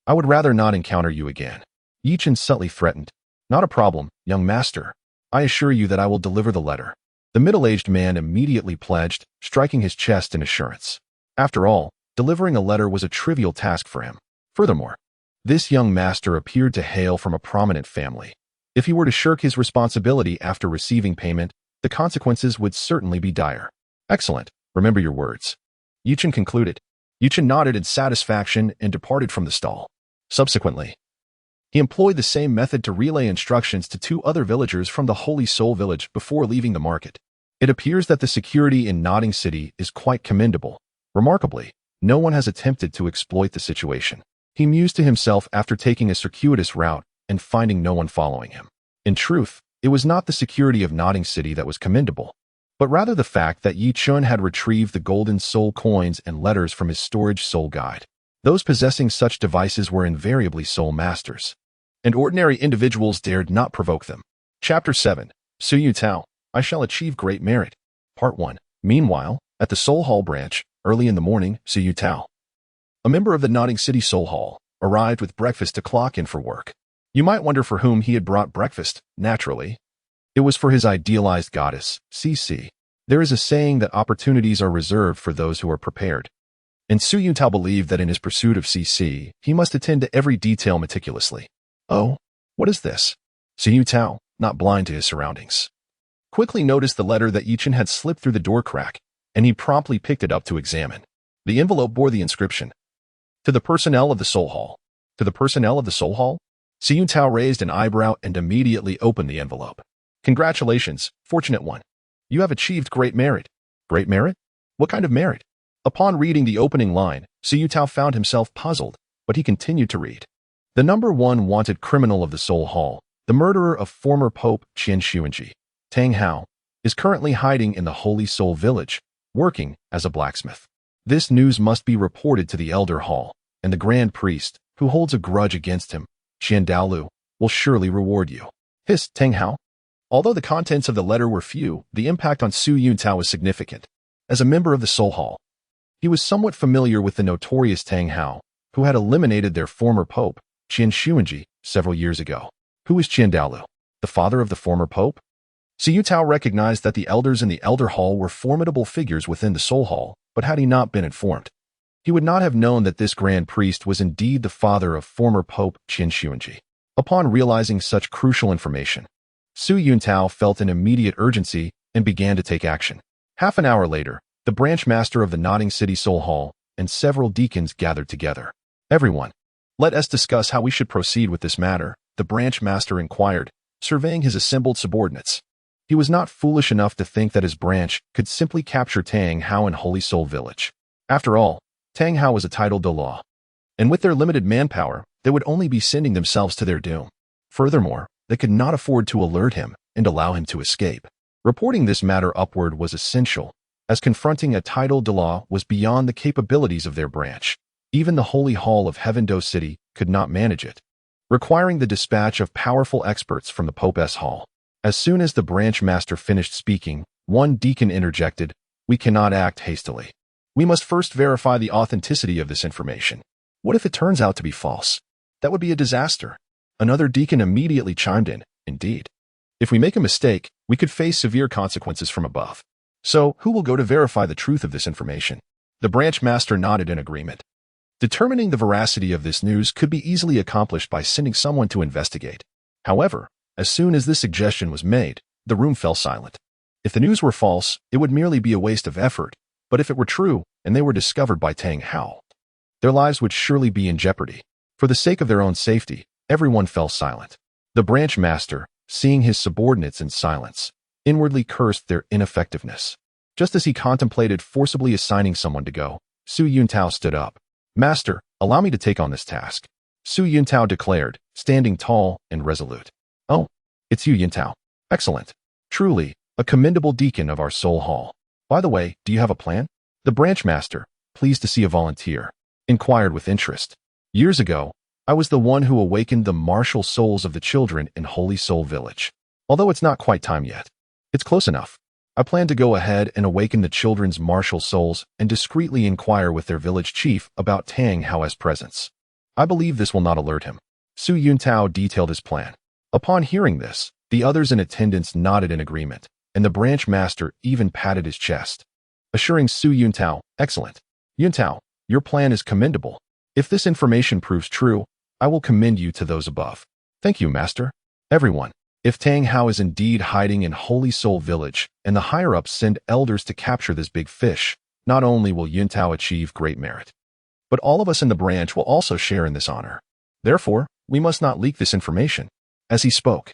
I would rather not encounter you again. Yichen subtly threatened. "Not a problem, young master. I assure you that I will deliver the letter." The middle-aged man immediately pledged, striking his chest in assurance. After all, delivering a letter was a trivial task for him. Furthermore, this young master appeared to hail from a prominent family. If he were to shirk his responsibility after receiving payment, the consequences would certainly be dire. "Excellent. Remember your words," Yichen concluded. Yichen nodded in satisfaction and departed from the stall. Subsequently, he employed the same method to relay instructions to 2 other villagers from the Holy Soul Village before leaving the market. It appears that the security in Nodding City is quite commendable. Remarkably, no one has attempted to exploit the situation. He mused to himself after taking a circuitous route and finding no one following him. In truth, it was not the security of Nodding City that was commendable, but rather the fact that Yichen had retrieved the golden soul coins and letters from his storage soul guide. Those possessing such devices were invariably soul masters, and ordinary individuals dared not provoke them. Chapter 7. Suyu Tao, I Shall Achieve Great Merit. Part 1. Meanwhile, at the Soul Hall branch, early in the morning, Suyu Tao, a member of the Nodding City Soul Hall, arrived with breakfast to clock in for work. You might wonder for whom he had brought breakfast. Naturally, it was for his idealized goddess, CC. There is a saying that opportunities are reserved for those who are prepared, and Suyu Tao believed that in his pursuit of CC, he must attend to every detail meticulously. "Oh, what is this?" Suyu Tao, not blind to his surroundings, quickly noticed the letter that Yichen had slipped through the door crack, and he promptly picked it up to examine. The envelope bore the inscription, "To the personnel of the Soul Hall." To the personnel of the Soul Hall? Suyu Tao raised an eyebrow and immediately opened the envelope. "Congratulations, fortunate one. You have achieved great merit." "Great merit? What kind of merit?" Upon reading the opening line, Suyu Tao found himself puzzled, but he continued to read. "The number 1 wanted criminal of the Soul Hall, the murderer of former Pope Qian Xuanji, Tang Hao, is currently hiding in the Holy Soul Village, working as a blacksmith. This news must be reported to the Elder Hall, and the Grand Priest, who holds a grudge against him, Douluo will surely reward you. Hissed Tang Hao. Although the contents of the letter were few, the impact on Su Yuntao was significant. As a member of the Soul Hall, he was somewhat familiar with the notorious Tang Hao, who had eliminated their former pope, Qian Xuanji, several years ago. Who is Qian Douluo? The father of the former pope? Su Yuntao recognized that the elders in the Elder Hall were formidable figures within the Soul Hall, but had he not been informed, he would not have known that this grand priest was indeed the father of former pope Qian Xuanji. Upon realizing such crucial information, Su Yuntao felt an immediate urgency and began to take action. Half an hour later, the branch master of the Nodding City Soul Hall and several deacons gathered together. Everyone, let us discuss how we should proceed with this matter, the branch master inquired, surveying his assembled subordinates. He was not foolish enough to think that his branch could simply capture Tang Hao in Holy Soul Village. After all, Tang Hao was a titled Douluo, and with their limited manpower, they would only be sending themselves to their doom. Furthermore, they could not afford to alert him and allow him to escape. Reporting this matter upward was essential, as confronting a titled Douluo was beyond the capabilities of their branch. Even the Holy Hall of Heaven-Do City could not manage it, requiring the dispatch of powerful experts from the Pope's Hall. As soon as the branch master finished speaking, one deacon interjected, "We cannot act hastily. We must first verify the authenticity of this information. What if it turns out to be false? That would be a disaster." Another deacon immediately chimed in, "Indeed. If we make a mistake, we could face severe consequences from above. So, who will go to verify the truth of this information?" The branch master nodded in agreement. Determining the veracity of this news could be easily accomplished by sending someone to investigate. However, as soon as this suggestion was made, the room fell silent. If the news were false, it would merely be a waste of effort, but if it were true, and they were discovered by Tang Hao, their lives would surely be in jeopardy. For the sake of their own safety, everyone fell silent. The branch master, seeing his subordinates in silence, inwardly cursed their ineffectiveness. Just as he contemplated forcibly assigning someone to go, Su Yuntao stood up. "Master, allow me to take on this task," Su Yuntao declared, standing tall and resolute. "Oh, it's you, Yuntao. Excellent. Truly, a commendable deacon of our Soul Hall. By the way, do you have a plan?" The branch master, pleased to see a volunteer, inquired with interest. "Years ago, I was the one who awakened the martial souls of the children in Holy Soul Village. Although it's not quite time yet, it's close enough. I plan to go ahead and awaken the children's martial souls and discreetly inquire with their village chief about Tang Hao's presence. I believe this will not alert him." Su Yuntao detailed his plan. Upon hearing this, the others in attendance nodded in agreement, and the branch master even patted his chest, assuring Su Yuntao, "Excellent. Yuntao, your plan is commendable. If this information proves true, I will commend you to those above." "Thank you, master." Everyone, if Tang Hao is indeed hiding in Holy Soul Village, and the higher-ups send elders to capture this big fish, not only will Yuntao achieve great merit, but all of us in the branch will also share in this honor. Therefore, we must not leak this information. As he spoke,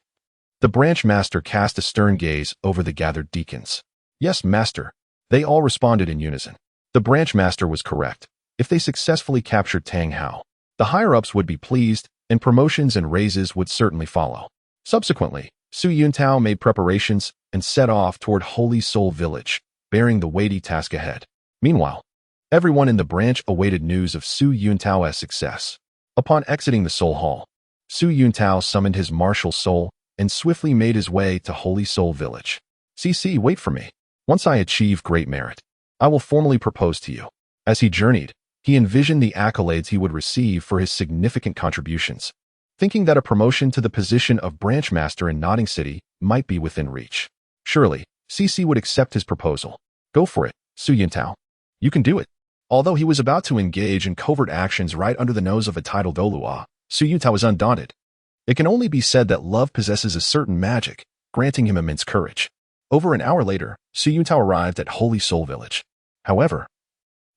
the branch master cast a stern gaze over the gathered deacons. "Yes, master." They all responded in unison. The branch master was correct. If they successfully captured Tang Hao, the higher-ups would be pleased, and promotions and raises would certainly follow. Subsequently, Su Yuntao made preparations and set off toward Holy Soul Village, bearing the weighty task ahead. Meanwhile, everyone in the branch awaited news of Su Yuntao's success. Upon exiting the Soul Hall, Su Yuntao summoned his martial soul and swiftly made his way to Holy Soul Village. "CC, wait for me. Once I achieve great merit, I will formally propose to you." As he journeyed, he envisioned the accolades he would receive for his significant contributions, thinking that a promotion to the position of branch master in Nodding City might be within reach. Surely, CC would accept his proposal. "Go for it, Su Yuntao. You can do it." Although he was about to engage in covert actions right under the nose of a titled Douluo, Su Yuntao was undaunted. It can only be said that love possesses a certain magic, granting him immense courage. Over an hour later, Su Yuntao arrived at Holy Soul Village. However,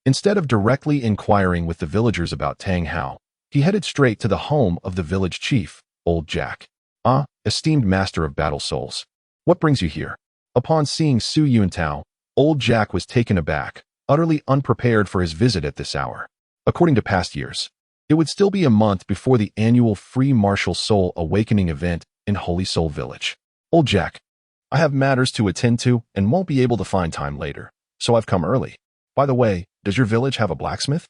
instead of directly inquiring with the villagers about Tang Hao, he headed straight to the home of the village chief, Old Jack. "Ah, esteemed master of battle souls. What brings you here?" Upon seeing Su Yuntao, Old Jack was taken aback, utterly unprepared for his visit at this hour. According to past years, it would still be a month before the annual Free Martial Soul Awakening event in Holy Soul Village. "Old Jack, I have matters to attend to and won't be able to find time later, so I've come early. By the way, does your village have a blacksmith?"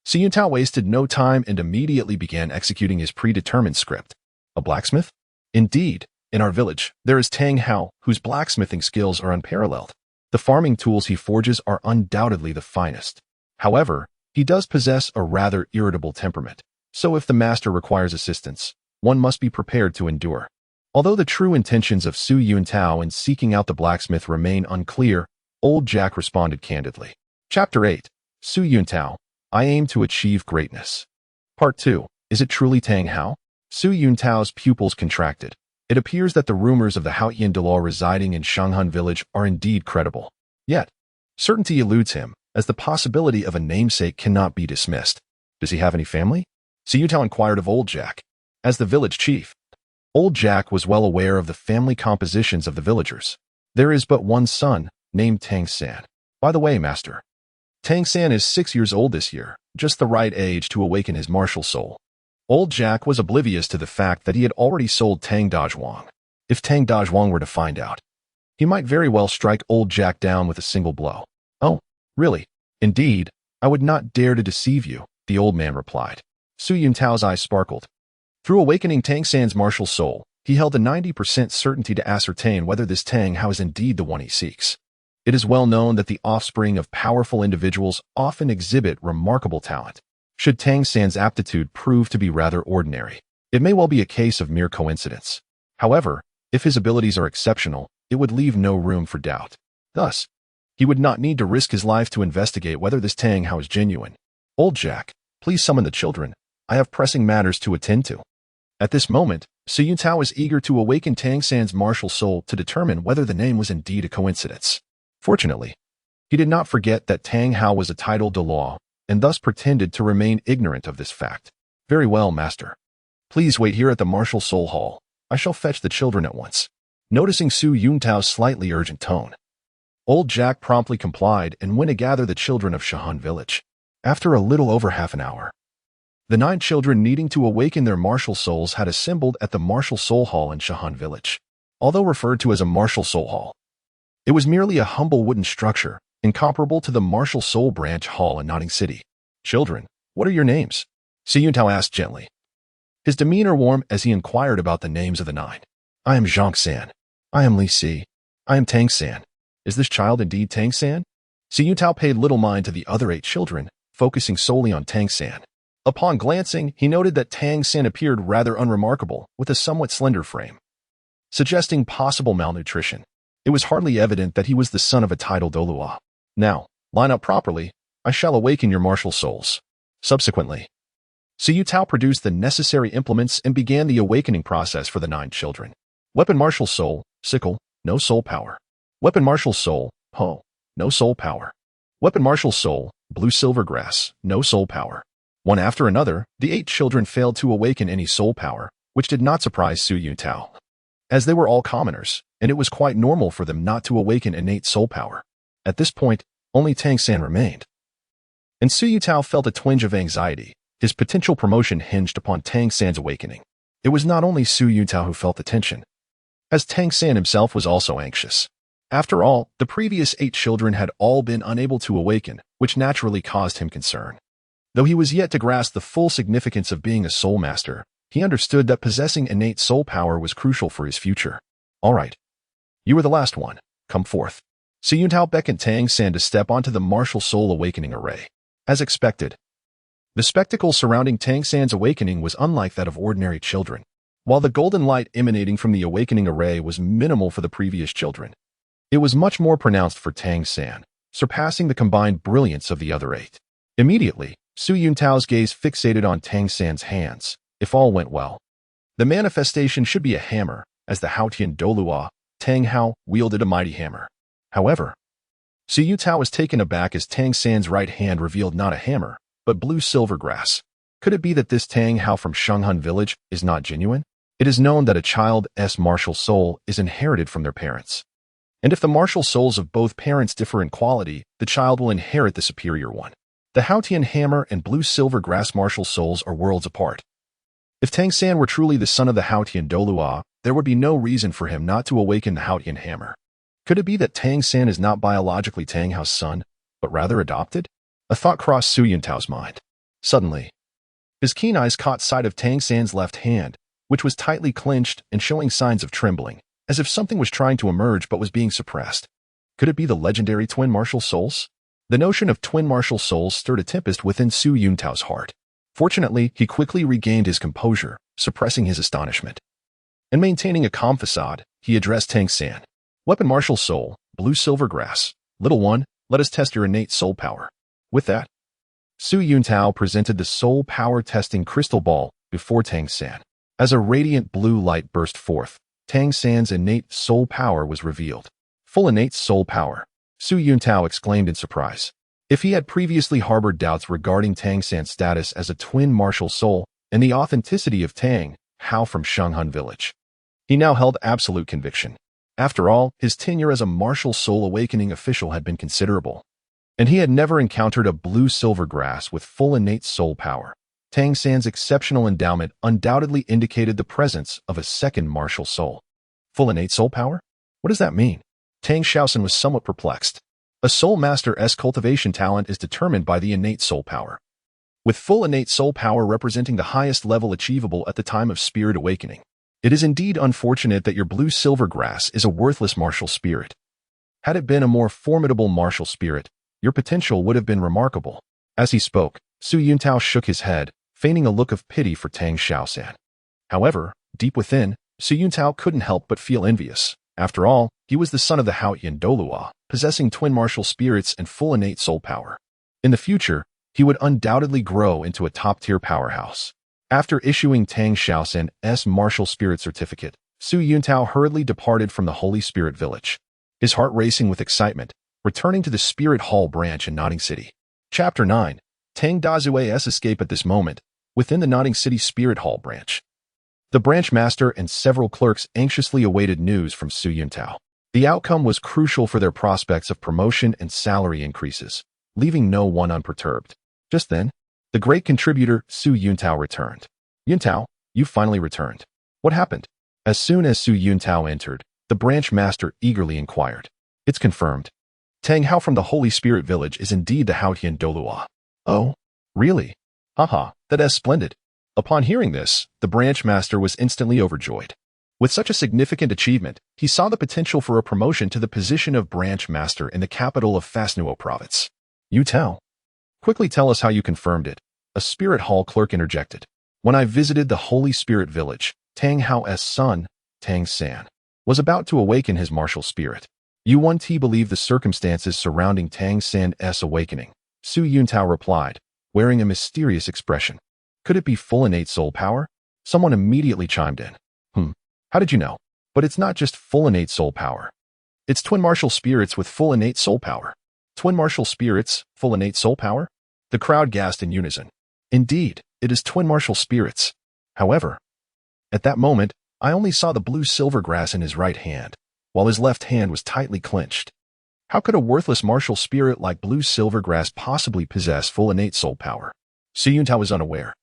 Su Yuntao wasted no time and immediately began executing his predetermined script. A blacksmith? Indeed, in our village, there is Tang Hao, whose blacksmithing skills are unparalleled. The farming tools he forges are undoubtedly the finest. However, he does possess a rather irritable temperament, so if the master requires assistance, one must be prepared to endure. Although the true intentions of Su Yuntao in seeking out the blacksmith remain unclear, Old Jack responded candidly. Chapter 8. Su Yuntao, I aim to achieve greatness. Part 2. Is it truly Tang Hao? Su Yuntao's pupils contracted. It appears that the rumors of the Haotian Douluo residing in Shanghan village are indeed credible. Yet, certainty eludes him, as the possibility of a namesake cannot be dismissed. Does he have any family? Su Yuntao inquired of Old Jack. As the village chief, Old Jack was well aware of the family compositions of the villagers. There is but one son, named Tang San. By the way, master, Tang San is 6 years old this year, just the right age to awaken his martial soul. Old Jack was oblivious to the fact that he had already sold Tang Dazhuang. If Tang Dazhuang were to find out, he might very well strike Old Jack down with a single blow. Oh, really? Indeed, I would not dare to deceive you, the old man replied. Su Yuntao's eyes sparkled. Through awakening Tang San's martial soul, he held a 90% certainty to ascertain whether this Tang Hao is indeed the one he seeks. It is well known that the offspring of powerful individuals often exhibit remarkable talent. Should Tang San's aptitude prove to be rather ordinary, it may well be a case of mere coincidence. However, if his abilities are exceptional, it would leave no room for doubt. Thus, he would not need to risk his life to investigate whether this Tang Hao is genuine. Old Jack, please summon the children. I have pressing matters to attend to. At this moment, Su Yuntao was eager to awaken Tang San's martial soul to determine whether the name was indeed a coincidence. Fortunately, he did not forget that Tang Hao was a titled Douluo, and thus pretended to remain ignorant of this fact. Very well, master. Please wait here at the martial soul hall. I shall fetch the children at once. Noticing Su Yuntao's slightly urgent tone, Old Jack promptly complied and went to gather the children of Shahan village. After a little over half an hour, the 9 children needing to awaken their martial souls had assembled at the martial soul hall in Shahan village. Although referred to as a martial soul hall, it was merely a humble wooden structure, incomparable to the martial soul branch hall in Notting City. Children, what are your names? Su Yuntao asked gently, his demeanor warm as he inquired about the names of the 9. I am Zhang San. I am Li Si. I am Tang San. Is this child indeed Tang San? Su Yuntao paid little mind to the other 8 children, focusing solely on Tang San. Upon glancing, he noted that Tang San appeared rather unremarkable, with a somewhat slender frame, suggesting possible malnutrition. It was hardly evident that he was the son of a titled Douluo. Now, line up properly. I shall awaken your martial souls. Subsequently, Su Yuntao produced the necessary implements and began the awakening process for the 9 children. Weapon martial soul, sickle, no soul power. Weapon martial soul, hoe, no soul power. Weapon martial soul, blue silver grass, no soul power. One after another, the 8 children failed to awaken any soul power, which did not surprise Su Yuntao, as they were all commoners, and it was quite normal for them not to awaken innate soul power. At this point, only Tang San remained. And Su Yuntao felt a twinge of anxiety. His potential promotion hinged upon Tang San's awakening. It was not only Su Yuntao who felt the tension, as Tang San himself was also anxious. After all, the previous 8 children had all been unable to awaken, which naturally caused him concern. Though he was yet to grasp the full significance of being a soul master, he understood that possessing innate soul power was crucial for his future. All right. You are the last one. Come forth. Su Yuntao beckoned Tang San to step onto the martial soul awakening array. As expected, the spectacle surrounding Tang San's awakening was unlike that of ordinary children. While the golden light emanating from the awakening array was minimal for the previous children, it was much more pronounced for Tang San, surpassing the combined brilliance of the other 8. Immediately, Su Yuntao's gaze fixated on Tang San's hands. If all went well, the manifestation should be a hammer, as the Haotian Douluo, Tang Hao, wielded a mighty hammer. However, Su Yuntao was taken aback as Tang San's right hand revealed not a hammer, but blue silver grass. Could it be that this Tang Hao from Shanghan village is not genuine? It is known that a child's martial soul is inherited from their parents. And if the martial souls of both parents differ in quality, the child will inherit the superior one. The Haotian hammer and blue silver grass martial souls are worlds apart. If Tang San were truly the son of the Haotian Douluo, there would be no reason for him not to awaken the Haotian hammer. Could it be that Tang San is not biologically Tang Hao's son, but rather adopted? A thought crossed Su Yuntao's mind. Suddenly, his keen eyes caught sight of Tang San's left hand, which was tightly clenched and showing signs of trembling, as if something was trying to emerge but was being suppressed. Could it be the legendary twin martial souls? The notion of twin martial souls stirred a tempest within Su Yuntao's heart. Fortunately, he quickly regained his composure, suppressing his astonishment. And maintaining a calm facade, he addressed Tang San. Weapon martial soul, blue silver grass. Little one, let us test your innate soul power. With that, Su Yuntao presented the soul power testing crystal ball before Tang San. As a radiant blue light burst forth, Tang San's innate soul power was revealed. Full innate soul power, Su Yuntao exclaimed in surprise. If he had previously harbored doubts regarding Tang San's status as a twin martial soul and the authenticity of Tang Hao from Shanghun village, he now held absolute conviction. After all, his tenure as a martial soul awakening official had been considerable, and he had never encountered a blue silver grass with full innate soul power. Tang San's exceptional endowment undoubtedly indicated the presence of a second martial soul. Full innate soul power? What does that mean? Tang Shaoxin was somewhat perplexed. A soul master's cultivation talent is determined by the innate soul power, with full innate soul power representing the highest level achievable at the time of spirit awakening. It is indeed unfortunate that your blue silver grass is a worthless martial spirit. Had it been a more formidable martial spirit, your potential would have been remarkable. As he spoke, Su Yuntao shook his head, feigning a look of pity for Tang Shaoxin. However, deep within, Su Yuntao couldn't help but feel envious. After all, he was the son of the Haotian Douluo, possessing twin martial spirits and full innate soul power. In the future, he would undoubtedly grow into a top-tier powerhouse. After issuing Tang Shaoxin's martial spirit certificate, Su Yuntao hurriedly departed from the Holy Spirit Village, his heart racing with excitement, returning to the Spirit Hall branch in Notting City. Chapter 9. Tang Dazue's escape. At this moment, within the Notting City Spirit Hall branch, the branch master and several clerks anxiously awaited news from Su Yuntao. The outcome was crucial for their prospects of promotion and salary increases, leaving no one unperturbed. Just then, the great contributor Su Yuntao returned. Yuntao, you finally returned. What happened? As soon as Su Yuntao entered, the branch master eagerly inquired. It's confirmed. Tang Hao from the Holy Spirit Village is indeed the Haotian Douluo. Oh, really? Haha, that is splendid. Upon hearing this, the branch master was instantly overjoyed. With such a significant achievement, he saw the potential for a promotion to the position of branch master in the capital of Fasnuo province. Yuntao, quickly tell us how you confirmed it, a Spirit Hall clerk interjected. When I visited the Holy Spirit Village, Tang Hao's son, Tang San, was about to awaken his martial spirit. You believe the circumstances surrounding Tang San's awakening, Su Yuntao replied, wearing a mysterious expression. Could it be full innate soul power? Someone immediately chimed in. How did you know? But it's not just full innate soul power. It's twin martial spirits with full innate soul power. Twin martial spirits, full innate soul power? The crowd gasped in unison. Indeed, it is twin martial spirits. However, at that moment, I only saw the blue silver grass in his right hand, while his left hand was tightly clenched. How could a worthless martial spirit like blue silver grass possibly possess full innate soul power? Su Yuntao was unaware,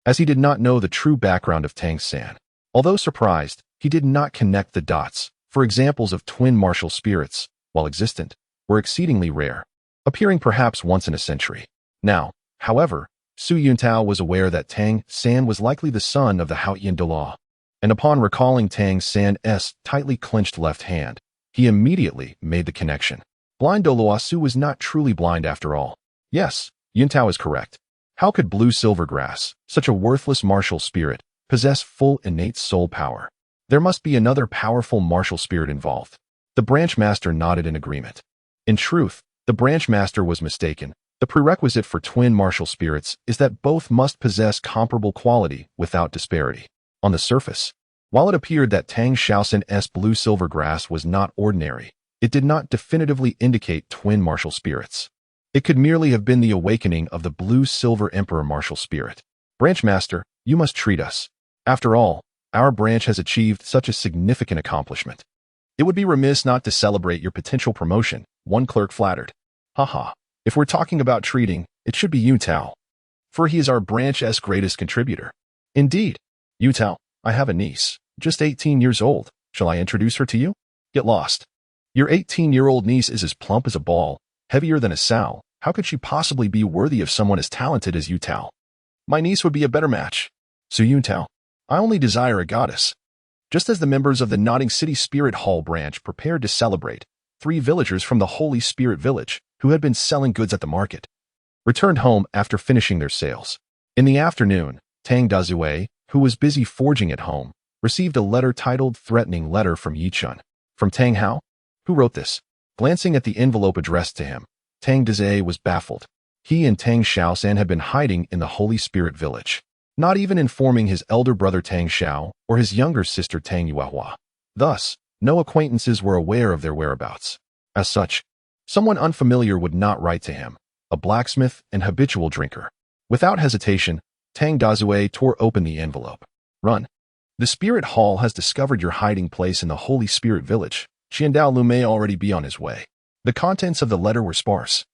as he did not know the true background of Tang San. Although surprised, he did not connect the dots, for examples of twin martial spirits, while existent, were exceedingly rare, appearing perhaps once in a century. Now, however, Su Yuntao was aware that Tang San was likely the son of the Haotian Douluo, and upon recalling Tang San's tightly clenched left hand, he immediately made the connection. Blind Douluo Su was not truly blind after all. Yes, Yuntao is correct. How could blue silver grass, such a worthless martial spirit, possess full innate soul power? There must be another powerful martial spirit involved. The branch master nodded in agreement. In truth, the branch master was mistaken. The prerequisite for twin martial spirits is that both must possess comparable quality without disparity. On the surface, while it appeared that Tang Shaoxin's blue silver grass was not ordinary, it did not definitively indicate twin martial spirits. It could merely have been the awakening of the blue silver emperor martial spirit. Branch master, you must treat us. After all, our branch has achieved such a significant accomplishment. It would be remiss not to celebrate your potential promotion, one clerk flattered. Haha, if we're talking about treating, it should be Yuntao, for he is our branch's greatest contributor. Indeed. Yuntao, I have a niece, just 18 years old. Shall I introduce her to you? Get lost. Your 18-year-old niece is as plump as a ball, heavier than a sow. How could she possibly be worthy of someone as talented as Yuntao? My niece would be a better match. Su Yuntao. I only desire a goddess. Just as the members of the Nodding City Spirit Hall branch prepared to celebrate, 3 villagers from the Holy Spirit Village, who had been selling goods at the market, returned home after finishing their sales. In the afternoon, Tang Dazue, who was busy forging at home, received a letter titled Threatening Letter from Yichun. From Tang Hao? Who wrote this? Glancing at the envelope addressed to him, Tang Dazue was baffled. He and Tang Xiaosan had been hiding in the Holy Spirit Village, not even informing his elder brother Tang Xiao or his younger sister Tang Yuehua. Thus, no acquaintances were aware of their whereabouts. As such, someone unfamiliar would not write to him, a blacksmith and habitual drinker. Without hesitation, Tang Dazue tore open the envelope. Run. The Spirit Hall has discovered your hiding place in the Holy Spirit Village. Qiandao Lu may already be on his way. The contents of the letter were sparse.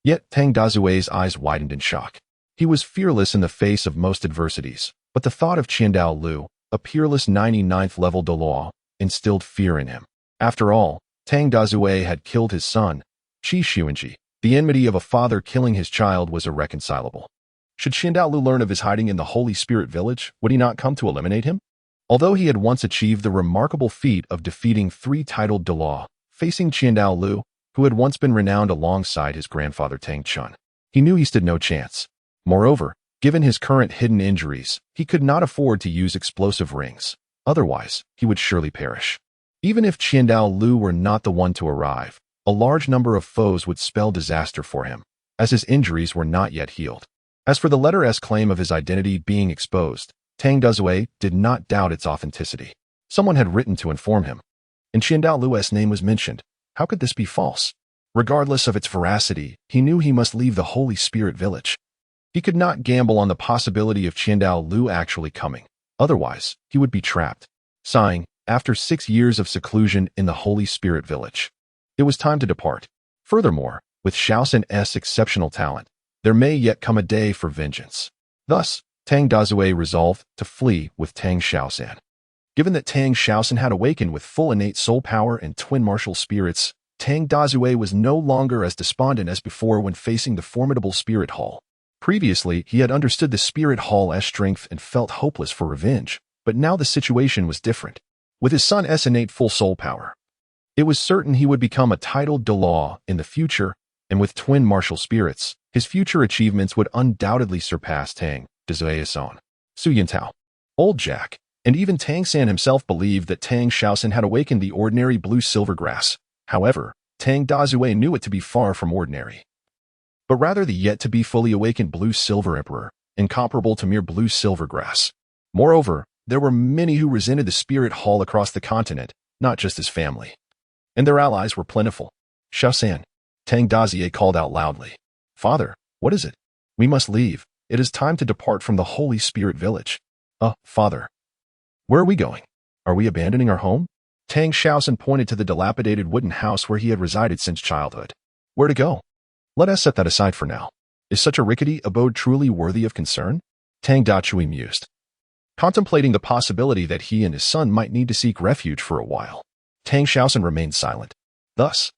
Yet Tang Dazue's eyes widened in shock. He was fearless in the face of most adversities, but the thought of Qiandao Lu, a peerless 99th level Douluo, instilled fear in him. After all, Tang Dazue had killed his son, Qi Xuanji. The enmity of a father killing his child was irreconcilable. Should Qiandao Lu learn of his hiding in the Holy Spirit Village, would he not come to eliminate him? Although he had once achieved the remarkable feat of defeating 3 titled Douluo, facing Qiandao Lu, who had once been renowned alongside his grandfather Tang Chun, he knew he stood no chance. Moreover, given his current hidden injuries, he could not afford to use explosive rings. Otherwise, he would surely perish. Even if Qiandao Lu were not the one to arrive, a large number of foes would spell disaster for him, as his injuries were not yet healed. As for the letter's claim of his identity being exposed, Tang Dazue did not doubt its authenticity. Someone had written to inform him. And Qiandao Lu's name was mentioned. How could this be false? Regardless of its veracity, he knew he must leave the Holy Spirit Village. He could not gamble on the possibility of Qiandao Lu actually coming. Otherwise, he would be trapped. Sighing, after 6 years of seclusion in the Holy Spirit Village, it was time to depart. Furthermore, with Xiaosan's exceptional talent, there may yet come a day for vengeance. Thus, Tang Dazue resolved to flee with Tang Xiaosan. Given that Tang Xiaosan had awakened with full innate soul power and twin martial spirits, Tang Dazue was no longer as despondent as before when facing the formidable Spirit Hall. Previously, he had understood the Spirit Hall's strength and felt hopeless for revenge, but now the situation was different. With his son's innate full soul power, it was certain he would become a titled Douluo in the future, and with twin martial spirits, his future achievements would undoubtedly surpass Tang Dazue's own. Su Yuntao, Old Jack, and even Tang San himself believed that Tang Xiaosan had awakened the ordinary blue silver grass. However, Tang Dazue knew it to be far from ordinary, but rather the yet-to-be fully awakened blue silver emperor, incomparable to mere blue silver grass. Moreover, there were many who resented the Spirit Hall across the continent, not just his family. And their allies were plentiful. Xiaosan, Tang Dazue called out loudly. Father, what is it? We must leave. It is time to depart from the Holy Spirit Village. Father. Where are we going? Are we abandoning our home? Tang Xiaosan pointed to the dilapidated wooden house where he had resided since childhood. Where to go? Let us set that aside for now. Is such a rickety abode truly worthy of concern? Tang Dachui mused, contemplating the possibility that he and his son might need to seek refuge for a while. Tang Xiaosan remained silent. Thus,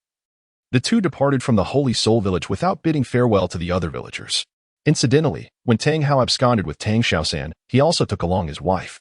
the two departed from the Holy Soul Village without bidding farewell to the other villagers. Incidentally, when Tang Hao absconded with Tang Xiaosan, he also took along his wife,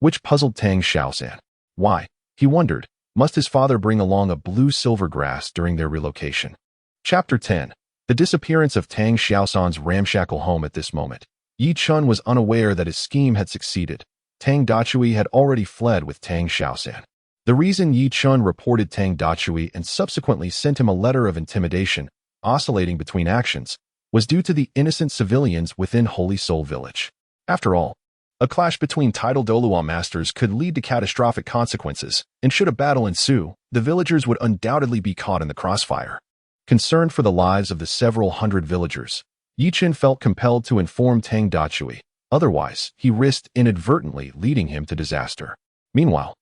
which puzzled Tang Xiaosan. Why, he wondered, must his father bring along a blue-silver grass during their relocation? Chapter 10. The disappearance of Tang Xiaosan's ramshackle home. At this moment, Yi Chun was unaware that his scheme had succeeded. Tang Dachui had already fled with Tang Xiaosan. The reason Yi Chun reported Tang Dachui and subsequently sent him a letter of intimidation, oscillating between actions, was due to the innocent civilians within Holy Soul Village. After all, a clash between titled Douluo masters could lead to catastrophic consequences, and should a battle ensue, the villagers would undoubtedly be caught in the crossfire. Concerned for the lives of the several hundred villagers, Yi Chun felt compelled to inform Tang Dachui. Otherwise, he risked inadvertently leading him to disaster. Meanwhile,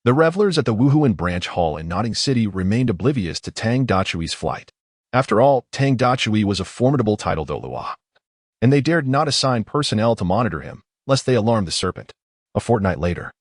the revelers at the Wuhuan branch hall in Nodding City remained oblivious to Tang Dachui's flight. After all, Tang Dachui was a formidable titled Douluo, and they dared not assign personnel to monitor him, lest they alarm the serpent. A fortnight later,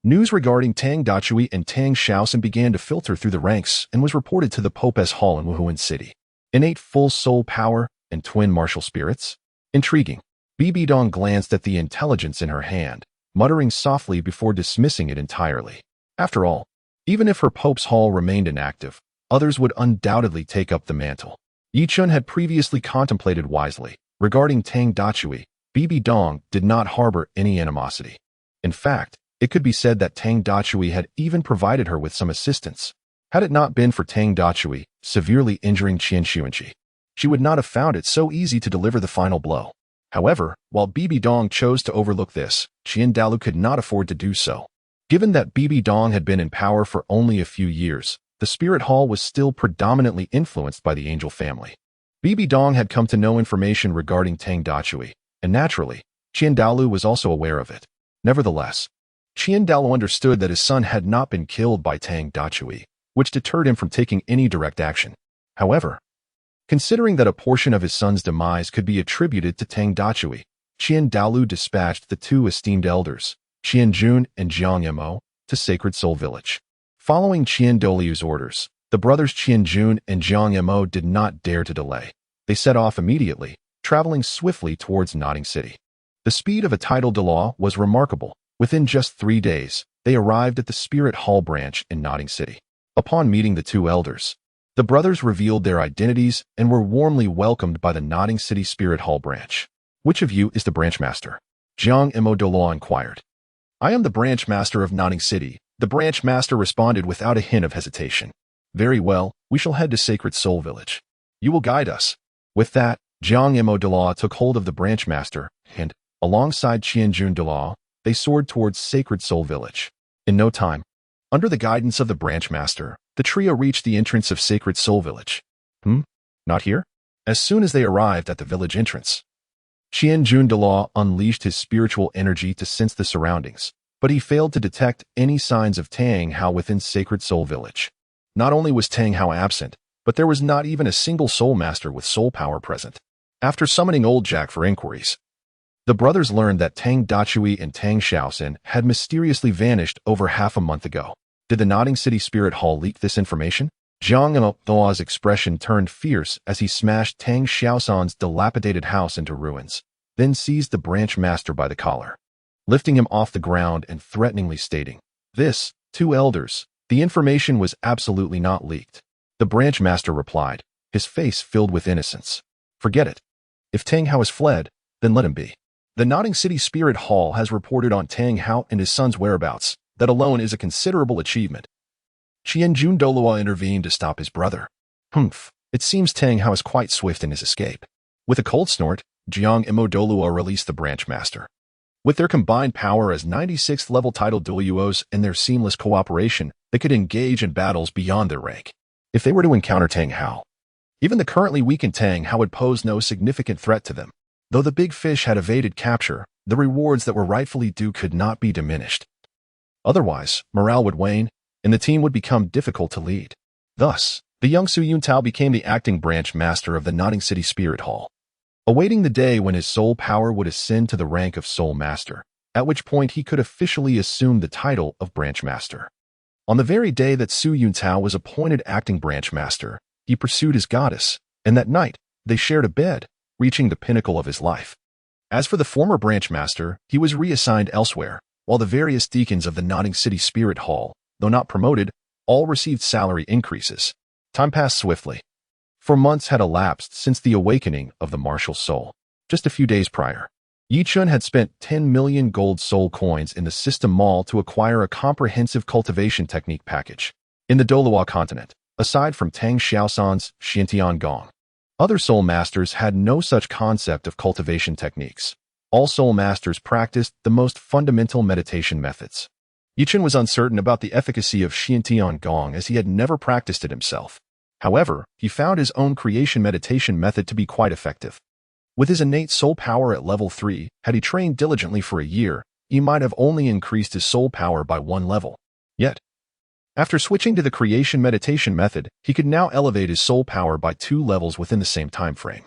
news regarding Tang Dachui and Tang Xiaosan began to filter through the ranks and was reported to the Popes Hall in Wuhuan City. Innate full soul power and twin martial spirits? Intriguing. Bibi Dong glanced at the intelligence in her hand, muttering softly before dismissing it entirely. After all, even if her Pope's Hall remained inactive, others would undoubtedly take up the mantle. Yi Chun had previously contemplated wisely. Regarding Tang Dachui, Bibi Dong did not harbor any animosity. In fact, it could be said that Tang Dachui had even provided her with some assistance. Had it not been for Tang Dachui severely injuring Qian Xuanqi, she would not have found it so easy to deliver the final blow. However, while Bibi Dong chose to overlook this, Qian Dalu could not afford to do so. Given that Bibi Dong had been in power for only a few years, the Spirit Hall was still predominantly influenced by the Angel family. Bibi Dong had come to know information regarding Tang Dachui, and naturally, Qian Dalu was also aware of it. Nevertheless, Qian Dalu understood that his son had not been killed by Tang Dachui, which deterred him from taking any direct action. However, considering that a portion of his son's demise could be attributed to Tang Dachui, Qian Dalu dispatched the two esteemed elders, Qian Jun and Jiang Yemo, to Sacred Soul Village. Following Qian Doliu's orders, the brothers Qian Jun and Jiang Yemo did not dare to delay. They set off immediately, traveling swiftly towards Nodding City. The speed of a tidal Douluo was remarkable. Within just 3 days, they arrived at the Spirit Hall branch in Nodding City. Upon meeting the two elders, the brothers revealed their identities and were warmly welcomed by the Nodding City Spirit Hall branch. "Which of you is the branch master?" Jiang Imo Douluo inquired. "I am the branch master of Nodding City," the branch master responded without a hint of hesitation. "Very well, we shall head to Sacred Soul Village. You will guide us." With that, Jiang Imo Douluo took hold of the branch master, and, alongside Qian Jun Douluo, they soared towards Sacred Soul Village. In no time, under the guidance of the branch master, the trio reached the entrance of Sacred Soul Village. Not here? As soon as they arrived at the village entrance, Qian Jun Douluo unleashed his spiritual energy to sense the surroundings, but he failed to detect any signs of Tang Hao within Sacred Soul Village. Not only was Tang Hao absent, but there was not even a single soul master with soul power present. After summoning Old Jack for inquiries, the brothers learned that Tang Dachui and Tang Shaoxin had mysteriously vanished over half a month ago. Did the Nodding City Spirit Hall leak this information? Jiang Douluo's expression turned fierce as he smashed Tang Shaoxin's dilapidated house into ruins, then seized the branch master by the collar, lifting him off the ground and threateningly stating, "This, two elders, the information was absolutely not leaked." The branch master replied, his face filled with innocence. "Forget it. If Tang Hao has fled, then let him be. The Nodding City Spirit Hall has reported on Tang Hao and his son's whereabouts. That alone is a considerable achievement." Qian Jun Douluo intervened to stop his brother. It seems Tang Hao is quite swift in his escape." With a cold snort, Jiang Imo Douluo released the branch master. With their combined power as 96th level title Douluos and their seamless cooperation, they could engage in battles beyond their rank. If they were to encounter Tang Hao, even the currently weakened Tang Hao would pose no significant threat to them. Though the big fish had evaded capture, the rewards that were rightfully due could not be diminished. Otherwise, morale would wane, and the team would become difficult to lead. Thus, the young Su Yuntao became the acting branch master of the Nodding City Spirit Hall, awaiting the day when his soul power would ascend to the rank of Soul Master, at which point he could officially assume the title of Branch Master. On the very day that Su Yuntao was appointed acting branch master, he pursued his goddess, and that night, they shared a bed, reaching the pinnacle of his life. As for the former branch master, he was reassigned elsewhere, while the various deacons of the Nodding City Spirit Hall, though not promoted, all received salary increases. Time passed swiftly. For months had elapsed since the awakening of the martial soul. Just a few days prior, Yi Chun had spent 10 million gold soul coins in the System Mall to acquire a comprehensive cultivation technique package. In the Douluo Continent, aside from Tang Shaoxin's Xiantian Gong, other soul masters had no such concept of cultivation techniques. All soul masters practiced the most fundamental meditation methods. Yi Chun was uncertain about the efficacy of Xiantian Gong as he had never practiced it himself. However, he found his own creation meditation method to be quite effective. With his innate soul power at level 3, had he trained diligently for a year, he might have only increased his soul power by 1 level. Yet, after switching to the creation meditation method, he could now elevate his soul power by 2 levels within the same time frame.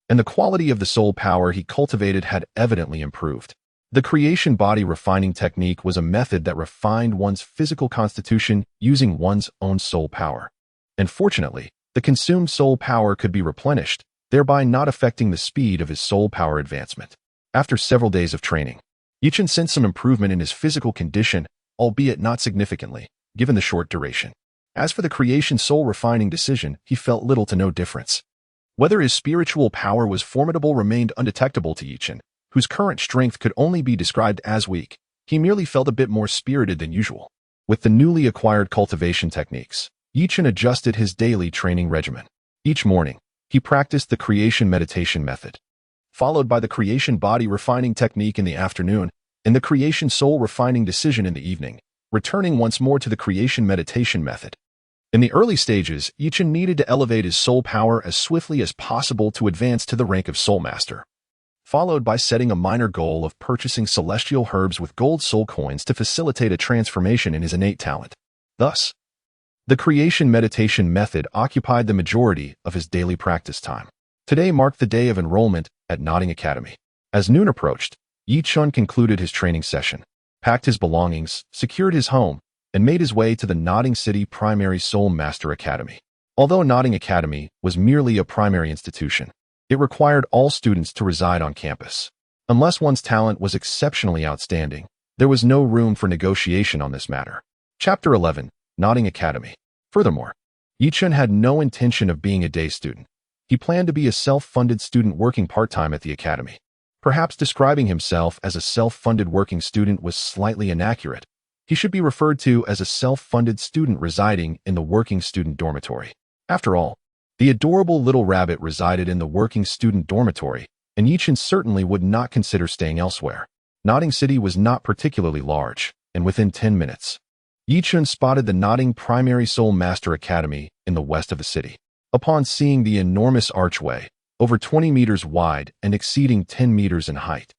And the quality of the soul power he cultivated had evidently improved. The creation body refining technique was a method that refined one's physical constitution using one's own soul power. And fortunately, the consumed soul power could be replenished, thereby not affecting the speed of his soul power advancement. After several days of training, Yichen sensed some improvement in his physical condition, albeit not significantly, given the short duration. As for the creation soul refining decision, he felt little to no difference. Whether his spiritual power was formidable remained undetectable to Yichen, whose current strength could only be described as weak. He merely felt a bit more spirited than usual. With the newly acquired cultivation techniques, Yichen adjusted his daily training regimen. Each morning, he practiced the creation meditation method, followed by the creation body refining technique in the afternoon and the creation soul refining decision in the evening, returning once more to the creation meditation method. In the early stages, Yichen needed to elevate his soul power as swiftly as possible to advance to the rank of Soul Master, followed by setting a minor goal of purchasing celestial herbs with gold soul coins to facilitate a transformation in his innate talent. Thus, the creation meditation method occupied the majority of his daily practice time. Today marked the day of enrollment at Nodding Academy. As noon approached, Yichen concluded his training session, packed his belongings, secured his home, and made his way to the Nodding City Primary Soul Master Academy. Although Nodding Academy was merely a primary institution, it required all students to reside on campus. Unless one's talent was exceptionally outstanding, there was no room for negotiation on this matter. Chapter 11, Nodding Academy. Furthermore, Yichen had no intention of being a day student. He planned to be a self-funded student working part-time at the academy. Perhaps describing himself as a self-funded working student was slightly inaccurate. He should be referred to as a self-funded student residing in the working student dormitory. After all, the adorable little rabbit resided in the working student dormitory, and Yichen certainly would not consider staying elsewhere. Nodding City was not particularly large, and within 10 minutes, Yichen spotted the Nodding Primary Soul Master Academy in the west of the city. Upon seeing the enormous archway, over 20 meters wide and exceeding 10 meters in height,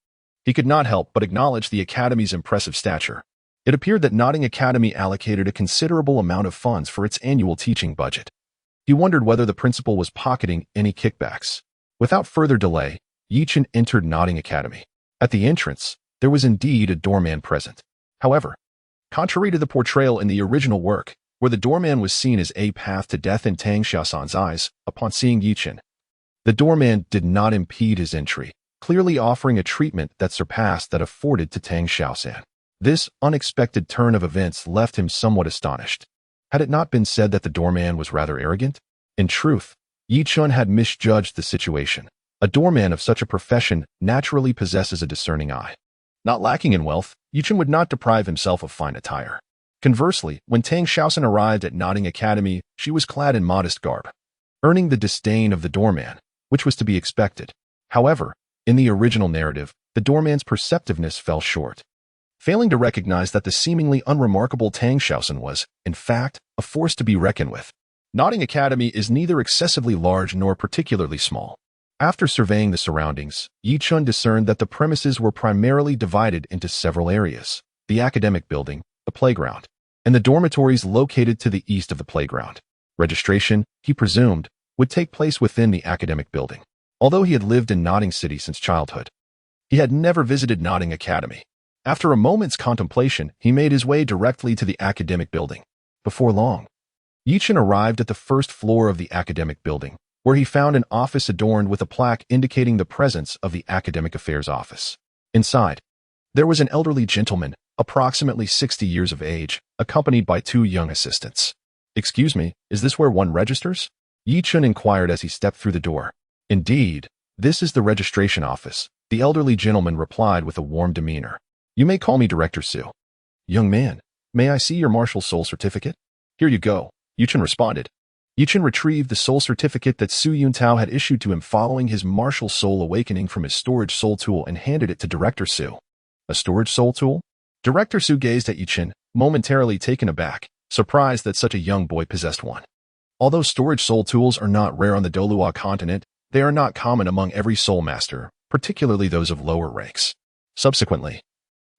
he could not help but acknowledge the academy's impressive stature. It appeared that Nodding Academy allocated a considerable amount of funds for its annual teaching budget. He wondered whether the principal was pocketing any kickbacks. Without further delay, Yichen entered Nodding Academy. At the entrance, there was indeed a doorman present. However, contrary to the portrayal in the original work, where the doorman was seen as a path to death in Tang Xiaosan's eyes, upon seeing Yichen, the doorman did not impede his entry, clearly offering a treatment that surpassed that afforded to Tang Xiaosan. This unexpected turn of events left him somewhat astonished. Had it not been said that the doorman was rather arrogant? In truth, Yichen had misjudged the situation. A doorman of such a profession naturally possesses a discerning eye. Not lacking in wealth, Yichen would not deprive himself of fine attire. Conversely, when Tang Xiaosan arrived at Nodding Academy, she was clad in modest garb, earning the disdain of the doorman, which was to be expected. However, in the original narrative, the doorman's perceptiveness fell short, failing to recognize that the seemingly unremarkable Tang Xiaosan was, in fact, a force to be reckoned with. Nodding Academy is neither excessively large nor particularly small. After surveying the surroundings, Yichen discerned that the premises were primarily divided into several areas: the academic building, the playground, and the dormitories located to the east of the playground. Registration, he presumed, would take place within the academic building. Although he had lived in Nodding City since childhood, he had never visited Nodding Academy. After a moment's contemplation, he made his way directly to the academic building. Before long, Yichen arrived at the first floor of the academic building, where he found an office adorned with a plaque indicating the presence of the Academic Affairs Office. Inside, there was an elderly gentleman, approximately 60 years of age, accompanied by 2 young assistants. "Excuse me, is this where one registers?" Yichen inquired as he stepped through the door. "Indeed, this is the registration office," the elderly gentleman replied with a warm demeanor. "You may call me Director Su." "Young man, may I see your martial soul certificate?" "Here you go," Yichen responded. Yichen retrieved the soul certificate that Su Yuntao had issued to him following his martial soul awakening from his storage soul tool and handed it to Director Su. "A storage soul tool?" Director Su gazed at Yichen, momentarily taken aback, surprised that such a young boy possessed one. Although storage soul tools are not rare on the Douluo Continent, they are not common among every soul master, particularly those of lower ranks. Subsequently,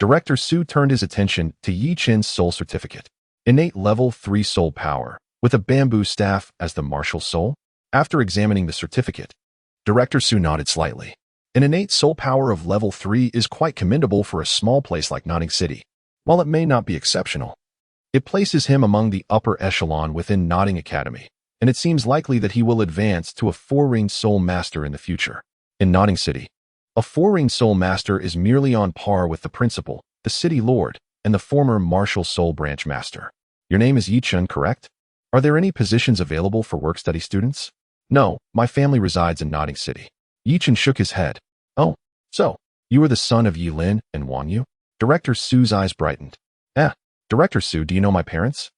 Director Su turned his attention to Yichen's soul certificate. Innate level 3 soul power, with a bamboo staff as the martial soul. After examining the certificate, Director Su nodded slightly. An innate soul power of level 3 is quite commendable for a small place like Nodding City. While it may not be exceptional, it places him among the upper echelon within Nodding Academy, and it seems likely that he will advance to a 4-ring soul master in the future. In Nodding City, A four-ring soul master is merely on par with the principal, the city lord, and the former martial soul branch master. Your name is Yichun, correct? Are there any positions available for work-study students? No, my family resides in Notting City. Yichun shook his head. Oh, so, you are the son of Yi Lin and Wang Yu? Director Su's eyes brightened. Director Su, do you know my parents?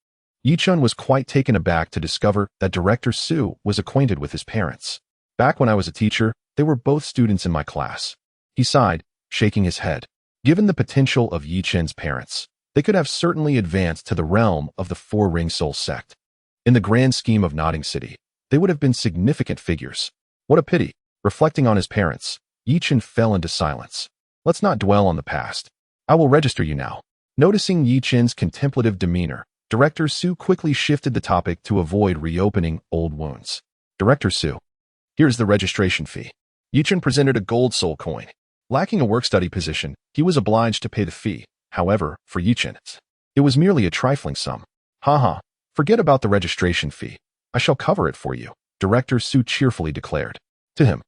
Yichun was quite taken aback to discover that Director Su was acquainted with his parents. Back when I was a teacher, they were both students in my class. He sighed, shaking his head. Given the potential of Yichun's parents, they could have certainly advanced to the realm of the Four-Ring Soul sect. In the grand scheme of Notting City, they would have been significant figures. What a pity. Reflecting on his parents, Yichun fell into silence. Let's not dwell on the past. I will register you now. Noticing Yichun's contemplative demeanor, Director Su quickly shifted the topic to avoid reopening old wounds. Director Su, here's the registration fee. Yichun presented a gold soul coin. Lacking a work-study position, he was obliged to pay the fee. However, for Yichun, it was merely a trifling sum. Forget about the registration fee. I shall cover it for you, Director Su cheerfully declared. To him,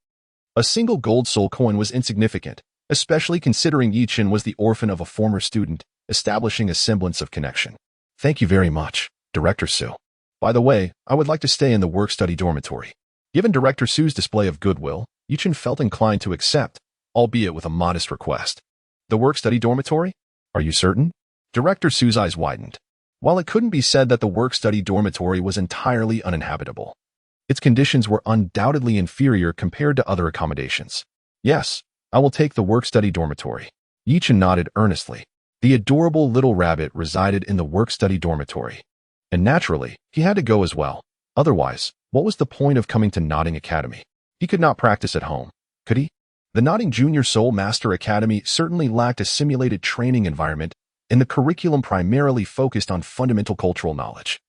a single gold soul coin was insignificant, especially considering Yichun was the orphan of a former student, establishing a semblance of connection. Thank you very much, Director Su. By the way, I would like to stay in the work-study dormitory. Given Director Su's display of goodwill, Yichun felt inclined to accept, albeit with a modest request. The work-study dormitory? Are you certain? Director Su's eyes widened. While it couldn't be said that the work-study dormitory was entirely uninhabitable, its conditions were undoubtedly inferior compared to other accommodations. Yes, I will take the work-study dormitory. Yichun nodded earnestly. The adorable little rabbit resided in the work-study dormitory. And naturally, he had to go as well. Otherwise, what was the point of coming to Notting Academy? He could not practice at home, could he? The Notting Junior Soul Master Academy certainly lacked a simulated training environment, and the curriculum primarily focused on fundamental cultural knowledge.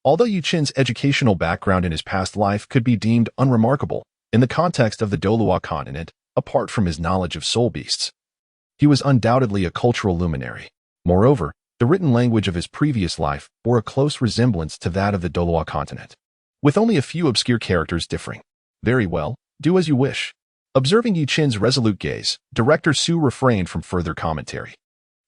Although Yichun's educational background in his past life could be deemed unremarkable in the context of the Douluo Continent, apart from his knowledge of soul beasts, he was undoubtedly a cultural luminary. Moreover, the written language of his previous life bore a close resemblance to that of the Douluo Continent, with only a few obscure characters differing. Very well, do as you wish. Observing Yichun's resolute gaze, Director Su refrained from further commentary.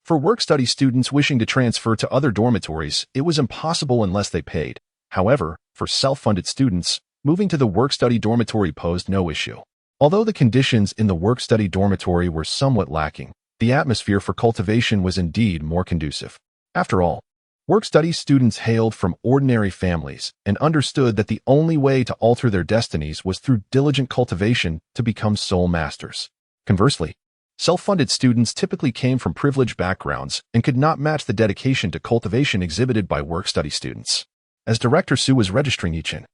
For work-study students wishing to transfer to other dormitories, it was impossible unless they paid. However, for self-funded students, moving to the work-study dormitory posed no issue. Although the conditions in the work-study dormitory were somewhat lacking, the atmosphere for cultivation was indeed more conducive. After all, work-study students hailed from ordinary families and understood that the only way to alter their destinies was through diligent cultivation to become soul masters. Conversely, self-funded students typically came from privileged backgrounds and could not match the dedication to cultivation exhibited by work-study students. As Director Su was registering Yichun,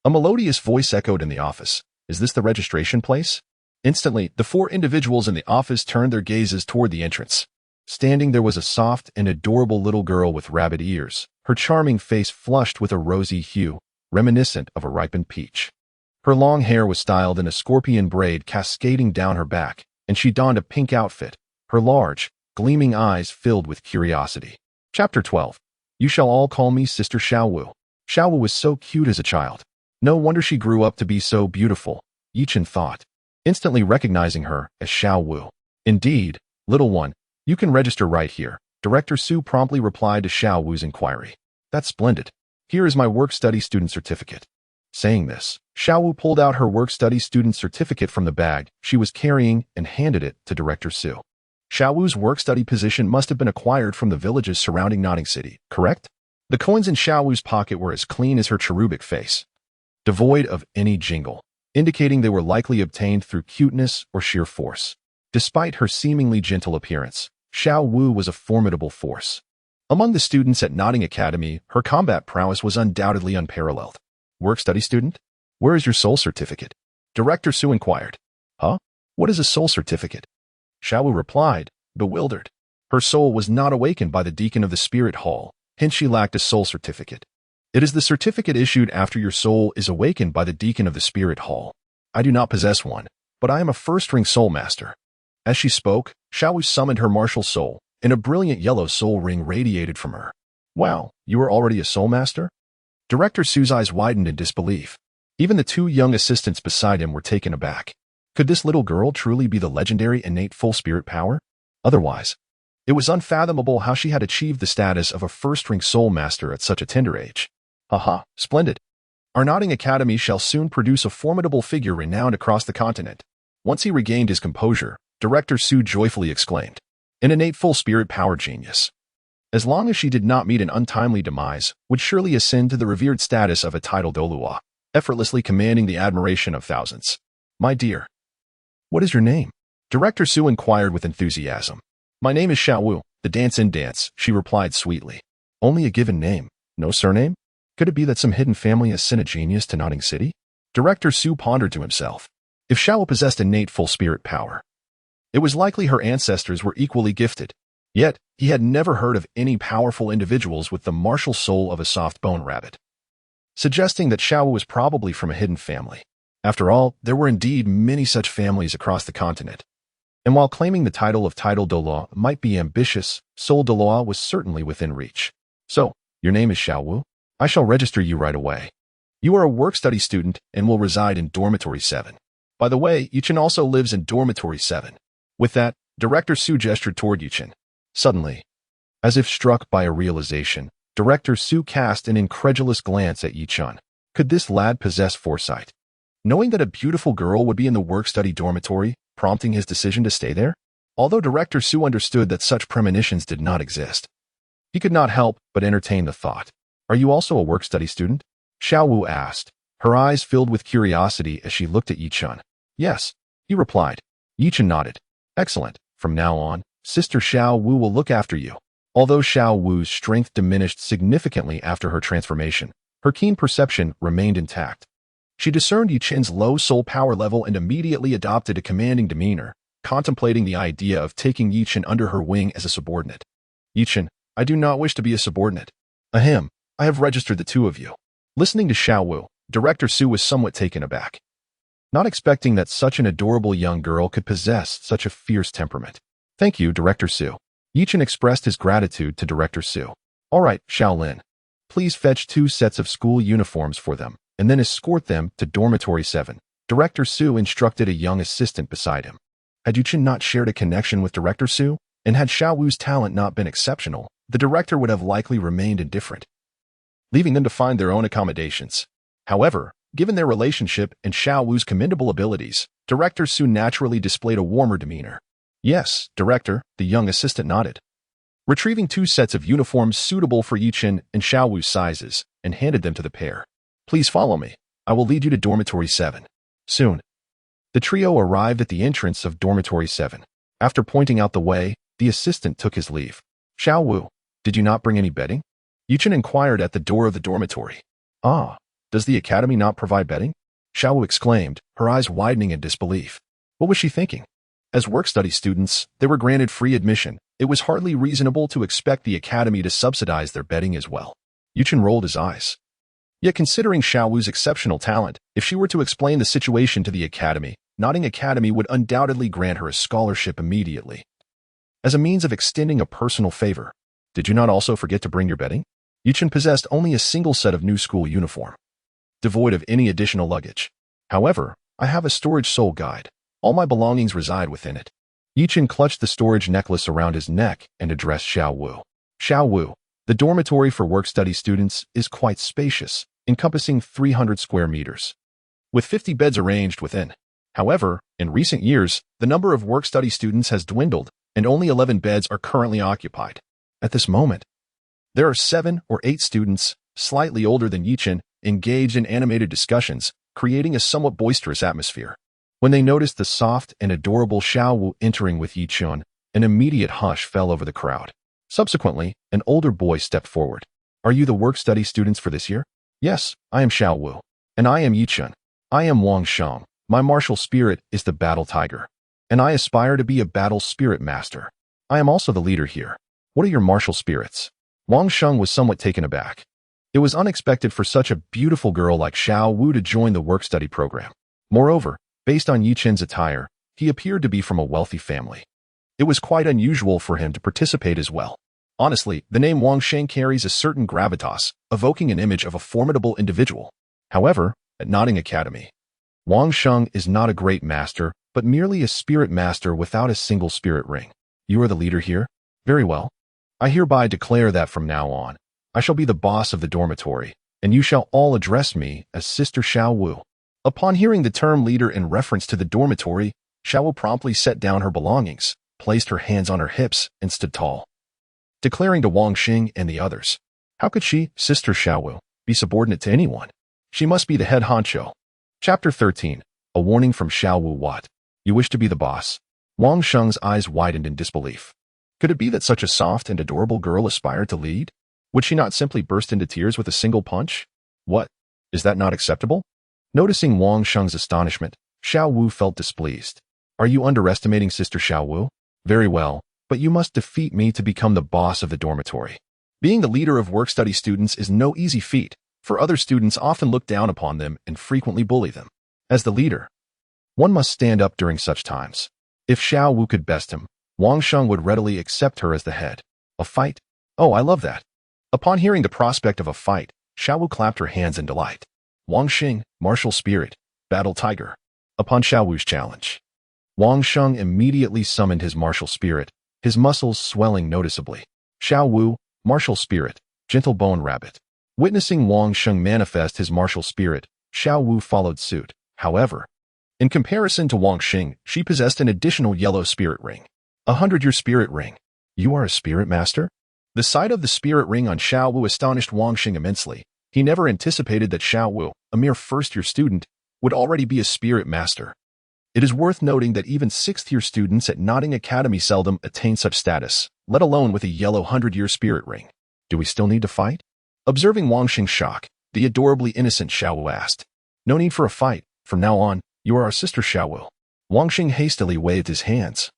a melodious voice echoed in the office. Is this the registration place? Instantly, the four individuals in the office turned their gazes toward the entrance. Standing there was a soft and adorable little girl with rabbit ears, her charming face flushed with a rosy hue, reminiscent of a ripened peach. Her long hair was styled in a scorpion braid cascading down her back, and she donned a pink outfit, her large, gleaming eyes filled with curiosity. Chapter 12. You shall all call me Sister Xiaowu. Xiaowu was so cute as a child. No wonder she grew up to be so beautiful, Yichun thought, instantly recognizing her as Xiaowu. Indeed, little one, you can register right here, Director Su promptly replied to Xiaowu's inquiry. That's splendid. Here is my work-study student certificate. Saying this, Xiaowu pulled out her work-study student certificate from the bag she was carrying and handed it to Director Su. Xiaowu's work-study position must have been acquired from the villages surrounding Notting City, correct? The coins in Xiaowu's pocket were as clean as her cherubic face, devoid of any jingle, indicating they were likely obtained through cuteness or sheer force. Despite her seemingly gentle appearance, Xiaowu was a formidable force. Among the students at Notting Academy, her combat prowess was undoubtedly unparalleled. Work-study student? Where is your soul certificate? Director Su inquired. Huh? What is a soul certificate? Xiaowu replied, bewildered. Her soul was not awakened by the deacon of the spirit hall, hence she lacked a soul certificate. It is the certificate issued after your soul is awakened by the deacon of the spirit hall. I do not possess one, but I am a first-ring soul master. As she spoke, Xiaowu summoned her martial soul, and a brilliant yellow soul ring radiated from her. Wow, you are already a soul master? Director Su's eyes widened in disbelief. Even the two young assistants beside him were taken aback. Could this little girl truly be the legendary innate full spirit power? Otherwise, it was unfathomable how she had achieved the status of a first-rank soul master at such a tender age. Haha, splendid. Our Nodding Academy shall soon produce a formidable figure renowned across the continent. Once he regained his composure, Director Su joyfully exclaimed, an innate full spirit power genius. As long as she did not meet an untimely demise, would surely ascend to the revered status of a titled Douluo, effortlessly commanding the admiration of thousands. My dear, what is your name? Director Su inquired with enthusiasm. My name is Xiaowu, the dance-in dance, she replied sweetly. Only a given name, no surname? Could it be that some hidden family has sent a genius to Nodding City? Director Su pondered to himself. If Xiaowu possessed innate full spirit power, it was likely her ancestors were equally gifted. Yet, he had never heard of any powerful individuals with the martial soul of a soft-bone rabbit, suggesting that Xiaowu was probably from a hidden family. After all, there were indeed many such families across the continent. And while claiming the title of Title Douluo might be ambitious, Soul Douluo was certainly within reach. So, your name is Xiaowu? I shall register you right away. You are a work-study student and will reside in Dormitory 7. By the way, Yuchen also lives in Dormitory 7. With that, Director Su gestured toward Yuchen. Suddenly, as if struck by a realization, Director Su cast an incredulous glance at Yuchen. Could this lad possess foresight? Knowing that a beautiful girl would be in the work-study dormitory, prompting his decision to stay there? Although Director Su understood that such premonitions did not exist, he could not help but entertain the thought. Are you also a work-study student? Xiaowu asked, her eyes filled with curiosity as she looked at Yuchen. Yes, he replied. Yuchen nodded. Excellent. From now on, Sister Xiaowu will look after you. Although Xiaowu's strength diminished significantly after her transformation, her keen perception remained intact. She discerned Yuchen's low soul power level and immediately adopted a commanding demeanor, contemplating the idea of taking Yuchen under her wing as a subordinate. Yuchen, I do not wish to be a subordinate. Ahem, I have registered the two of you. Listening to Xiaowu, Director Su was somewhat taken aback, not expecting that such an adorable young girl could possess such a fierce temperament. Thank you, Director Su. Yuchen expressed his gratitude to Director Su. All right, Shaolin. Please fetch 2 sets of school uniforms for them, and then escort them to Dormitory 7. Director Su instructed a young assistant beside him. Had Yuchen not shared a connection with Director Su, and had Xiaowu's talent not been exceptional, the director would have likely remained indifferent, leaving them to find their own accommodations. However, given their relationship and Xiaowu's commendable abilities, Director Su naturally displayed a warmer demeanor. Yes, Director, the young assistant nodded, retrieving 2 sets of uniforms suitable for Yuchen and Xiaowu's sizes, and handed them to the pair. Please follow me. I will lead you to Dormitory 7. Soon, the trio arrived at the entrance of Dormitory 7. After pointing out the way, the assistant took his leave. Xiaowu, did you not bring any bedding? Yuchen inquired at the door of the dormitory. Ah, does the academy not provide bedding? Xiaowu exclaimed, her eyes widening in disbelief. What was she thinking? As work-study students, they were granted free admission. It was hardly reasonable to expect the academy to subsidize their bedding as well. Yuchen rolled his eyes. Yet considering Xiaowu's exceptional talent, if she were to explain the situation to the academy, Nodding Academy would undoubtedly grant her a scholarship immediately. As a means of extending a personal favor, did you not also forget to bring your bedding? Yuchen possessed only a single set of new school uniform, devoid of any additional luggage. However, I have a storage soul guide. All my belongings reside within it. Yuchen clutched the storage necklace around his neck and addressed Xiaowu. Xiaowu, the dormitory for work-study students is quite spacious, encompassing 300 square meters, with 50 beds arranged within. However, in recent years, the number of work-study students has dwindled, and only 11 beds are currently occupied. At this moment, there are 7 or 8 students, slightly older than Yuchen, engaged in animated discussions, creating a somewhat boisterous atmosphere. When they noticed the soft and adorable Xiaowu entering with Yuchen, an immediate hush fell over the crowd. Subsequently, an older boy stepped forward. Are you the work-study students for this year? Yes, I am Xiaowu. And I am Yuchen. I am Wang Sheng. My martial spirit is the Battle Tiger. And I aspire to be a Battle Spirit Master. I am also the leader here. What are your martial spirits? Wang Sheng was somewhat taken aback. It was unexpected for such a beautiful girl like Xiaowu to join the work-study program. Moreover, based on Yuchen's attire, he appeared to be from a wealthy family. It was quite unusual for him to participate as well. Honestly, the name Wang Sheng carries a certain gravitas, evoking an image of a formidable individual. However, at Nodding Academy, Wang Sheng is not a great master, but merely a spirit master without a single spirit ring. You are the leader here? Very well. I hereby declare that from now on, I shall be the boss of the dormitory, and you shall all address me as Sister Xiao Wu. Upon hearing the term leader in reference to the dormitory, Xiao Wu promptly set down her belongings, placed her hands on her hips, and stood tall, declaring to Wang Xing and the others, how could she, Sister Xiao Wu, be subordinate to anyone? She must be the head honcho. Chapter 13. A warning from Xiao Wu. What? You wish to be the boss? Wang Sheng's eyes widened in disbelief. Could it be that such a soft and adorable girl aspired to lead? Would she not simply burst into tears with a single punch? What? Is that not acceptable? Noticing Wang Sheng's astonishment, Xiao Wu felt displeased. Are you underestimating Sister Xiao Wu? Very well, but you must defeat me to become the boss of the dormitory. Being the leader of work-study students is no easy feat, for other students often look down upon them and frequently bully them. As the leader, one must stand up during such times. If Xiao Wu could best him, Wang Sheng would readily accept her as the head. A fight? Oh, I love that. Upon hearing the prospect of a fight, Xiao Wu clapped her hands in delight. Wang Xing, martial spirit, battle tiger. Upon Xiao Wu's challenge, Wang Sheng immediately summoned his martial spirit, his muscles swelling noticeably. Xiao Wu, martial spirit, gentle bone rabbit. Witnessing Wang Sheng manifest his martial spirit, Xiao Wu followed suit. However, in comparison to Wang Xing, she possessed an additional yellow spirit ring. 100-year spirit ring. You are a spirit master? The sight of the spirit ring on Xiao Wu astonished Wang Xing immensely. He never anticipated that Xiao Wu, a mere first-year student, would already be a spirit master. It is worth noting that even 6th-year students at Notting Academy seldom attain such status, let alone with a yellow 100-year spirit ring. Do we still need to fight? Observing Wang Xing's shock, the adorably innocent Xiao Wu asked. No need for a fight. From now on, you are our sister Xiao Wu. Wang Xing hastily waved his hands,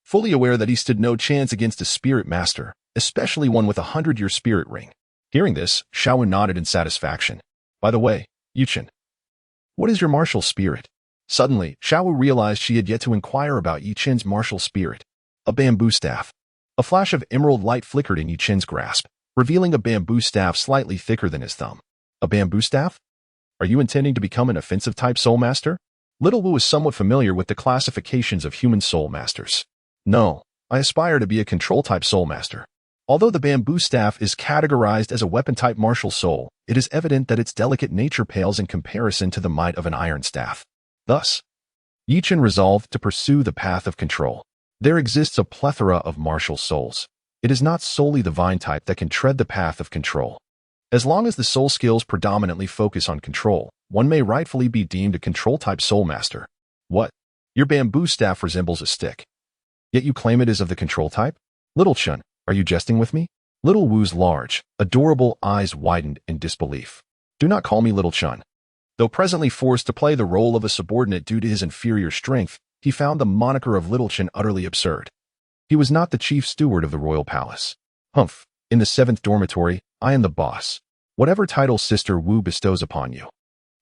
fully aware that he stood no chance against a spirit master, especially one with a 100-year spirit ring. Hearing this, Xiao Wu nodded in satisfaction. By the way, Yuchen, what is your martial spirit? Suddenly, Xiao Wu realized she had yet to inquire about Yi Chen's martial spirit. A bamboo staff. A flash of emerald light flickered in Yi Chen's grasp, revealing a bamboo staff slightly thicker than his thumb. A bamboo staff? Are you intending to become an offensive-type soul master? Little Wu is somewhat familiar with the classifications of human soul masters. No, I aspire to be a control-type soul master. Although the bamboo staff is categorized as a weapon-type martial soul, it is evident that its delicate nature pales in comparison to the might of an iron staff. Thus, Yi Chen resolved to pursue the path of control. There exists a plethora of martial souls. It is not solely the vine type that can tread the path of control. As long as the soul skills predominantly focus on control, one may rightfully be deemed a control-type soul master. What? Your bamboo staff resembles a stick. Yet you claim it is of the control type? Little Chen, are you jesting with me? Little Wu's large, adorable eyes widened in disbelief. Do not call me Little Chen. Though presently forced to play the role of a subordinate due to his inferior strength, he found the moniker of Little Chen utterly absurd. He was not the chief steward of the royal palace. Humph, in the 7th dormitory, I am the boss. Whatever title Sister Wu bestows upon you,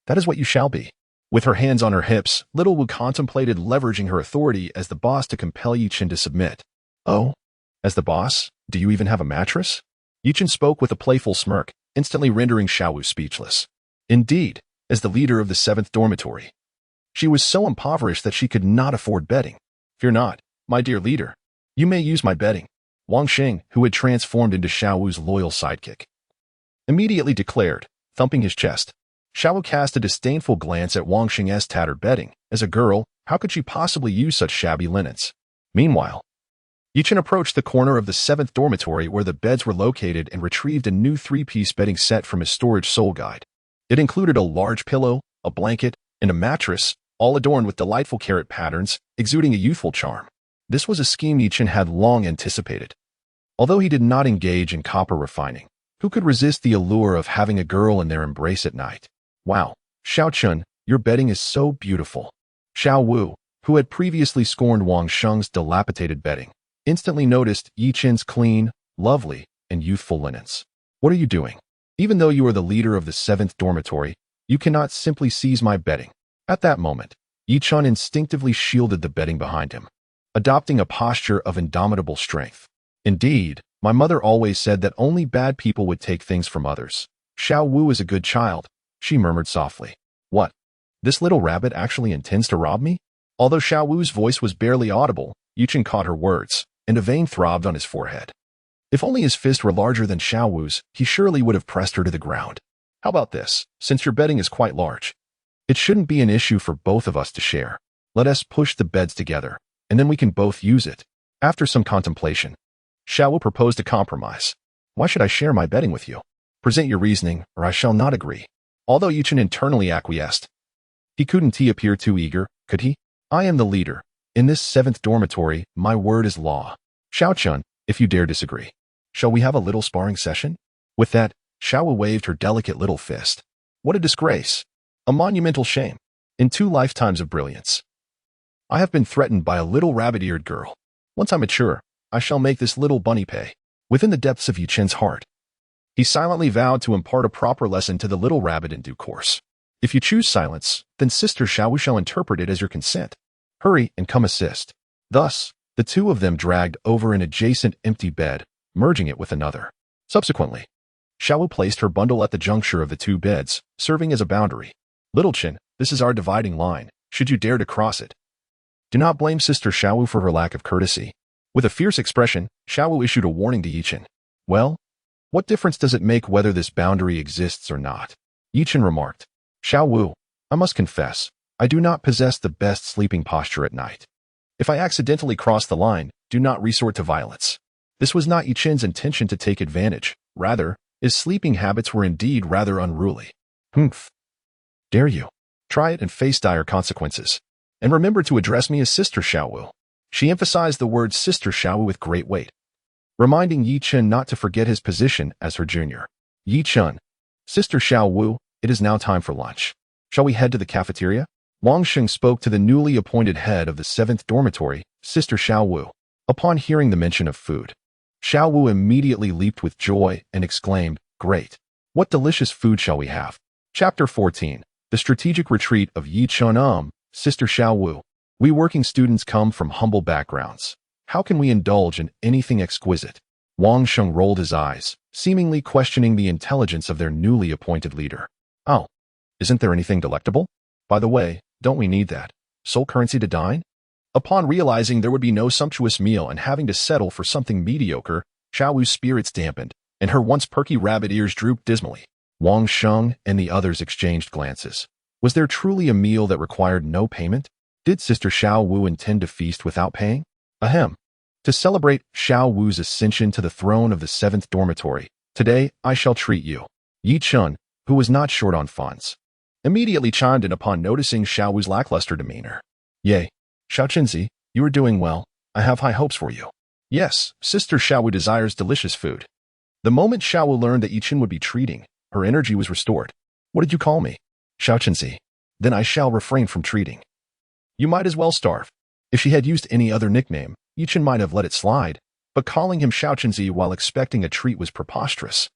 that is what you shall be. With her hands on her hips, Little Wu contemplated leveraging her authority as the boss to compel Yi Chen to submit. Oh, as the boss, do you even have a mattress? Yi Chen spoke with a playful smirk, instantly rendering Xiao Wu speechless. Indeed, as the leader of the 7th dormitory, she was so impoverished that she could not afford bedding. Fear not, my dear leader. You may use my bedding. Wang Xing, who had transformed into Xiao Wu's loyal sidekick, immediately declared, thumping his chest. Xiao Wu cast a disdainful glance at Wang Xing's tattered bedding. As a girl, how could she possibly use such shabby linens? Meanwhile, Yi Chen approached the corner of the 7th dormitory where the beds were located and retrieved a new 3-piece bedding set from his storage soul guide. It included a large pillow, a blanket, and a mattress, all adorned with delightful carrot patterns, exuding a youthful charm. This was a scheme Yi Chen had long anticipated. Although he did not engage in copper refining, who could resist the allure of having a girl in their embrace at night? Wow, Xiao Chun, your bedding is so beautiful. Xiao Wu, who had previously scorned Wang Sheng's dilapidated bedding, instantly noticed Yi Chen's clean, lovely, and youthful linens. What are you doing? Even though you are the leader of the 7th dormitory, you cannot simply seize my bedding. At that moment, Yi Chen instinctively shielded the bedding behind him, adopting a posture of indomitable strength. Indeed, my mother always said that only bad people would take things from others. Xiao Wu is a good child, she murmured softly. What? This little rabbit actually intends to rob me? Although Xiao Wu's voice was barely audible, Yichen caught her words, and a vein throbbed on his forehead. If only his fist were larger than Xiao Wu's, he surely would have pressed her to the ground. How about this, since your bedding is quite large? It shouldn't be an issue for both of us to share. Let us push the beds together, and then we can both use it. After some contemplation, Xiao Wu proposed a compromise. Why should I share my bedding with you? Present your reasoning, or I shall not agree. Although Yichen internally acquiesced, couldn't he appear too eager, could he? I am the leader. In this 7th dormitory, my word is law. Xiao-chun, if you dare disagree, shall we have a little sparring session? With that, Xiao Wu waved her delicate little fist. What a disgrace. A monumental shame. In 2 lifetimes of brilliance, I have been threatened by a little rabbit-eared girl. Once I mature, I shall make this little bunny pay. Within the depths of Yichen's heart, he silently vowed to impart a proper lesson to the little rabbit in due course. If you choose silence, then Sister Xiao Wu shall interpret it as your consent. Hurry and come assist. Thus, the 2 of them dragged over an adjacent empty bed, merging it with another. Subsequently, Xiao Wu placed her bundle at the juncture of the 2 beds, serving as a boundary. Little Chin, this is our dividing line. Should you dare to cross it, do not blame Sister Xiao Wu for her lack of courtesy. With a fierce expression, Xiao Wu issued a warning to Yichen. Well, what difference does it make whether this boundary exists or not? Yichen remarked. Xiao Wu, I must confess, I do not possess the best sleeping posture at night. If I accidentally cross the line, do not resort to violence. This was not Yichen's intention to take advantage. Rather, his sleeping habits were indeed rather unruly. Humph. Dare you? Try it and face dire consequences. And remember to address me as Sister Xiao Wu. She emphasized the word Sister Xiao Wu with great weight, reminding Yichen not to forget his position as her junior. Yichen, Sister Xiao Wu, it is now time for lunch. Shall we head to the cafeteria? Wang Sheng spoke to the newly appointed head of the 7th dormitory, Sister Xiao Wu. Upon hearing the mention of food, Xiao Wu immediately leaped with joy and exclaimed, Great! What delicious food shall we have? Chapter 14. The Strategic Retreat of Yichen. Sister Xiao Wu. We working students come from humble backgrounds. How can we indulge in anything exquisite? Wang Sheng rolled his eyes, seemingly questioning the intelligence of their newly appointed leader. Oh, isn't there anything delectable? By the way, don't we need that soul currency to dine? Upon realizing there would be no sumptuous meal and having to settle for something mediocre, Xiao Wu's spirits dampened, and her once perky rabbit ears drooped dismally. Wang Sheng and the others exchanged glances. Was there truly a meal that required no payment? Did Sister Xiao Wu intend to feast without paying? Ahem. To celebrate Xiao Wu's ascension to the throne of the 7th dormitory, today I shall treat you. Yichen, who was not short on funds, immediately chimed in upon noticing Xiao Wu's lackluster demeanor. Yay, Xiao Chenzi, you are doing well. I have high hopes for you. Yes, Sister Xiao Wu desires delicious food. The moment Xiao Wu learned that Yichen would be treating, her energy was restored. What did you call me? Xiao Chenzi. Then I shall refrain from treating. You might as well starve. If she had used any other nickname, Yichen might have let it slide, but calling him Xiao Chenzi while expecting a treat was preposterous.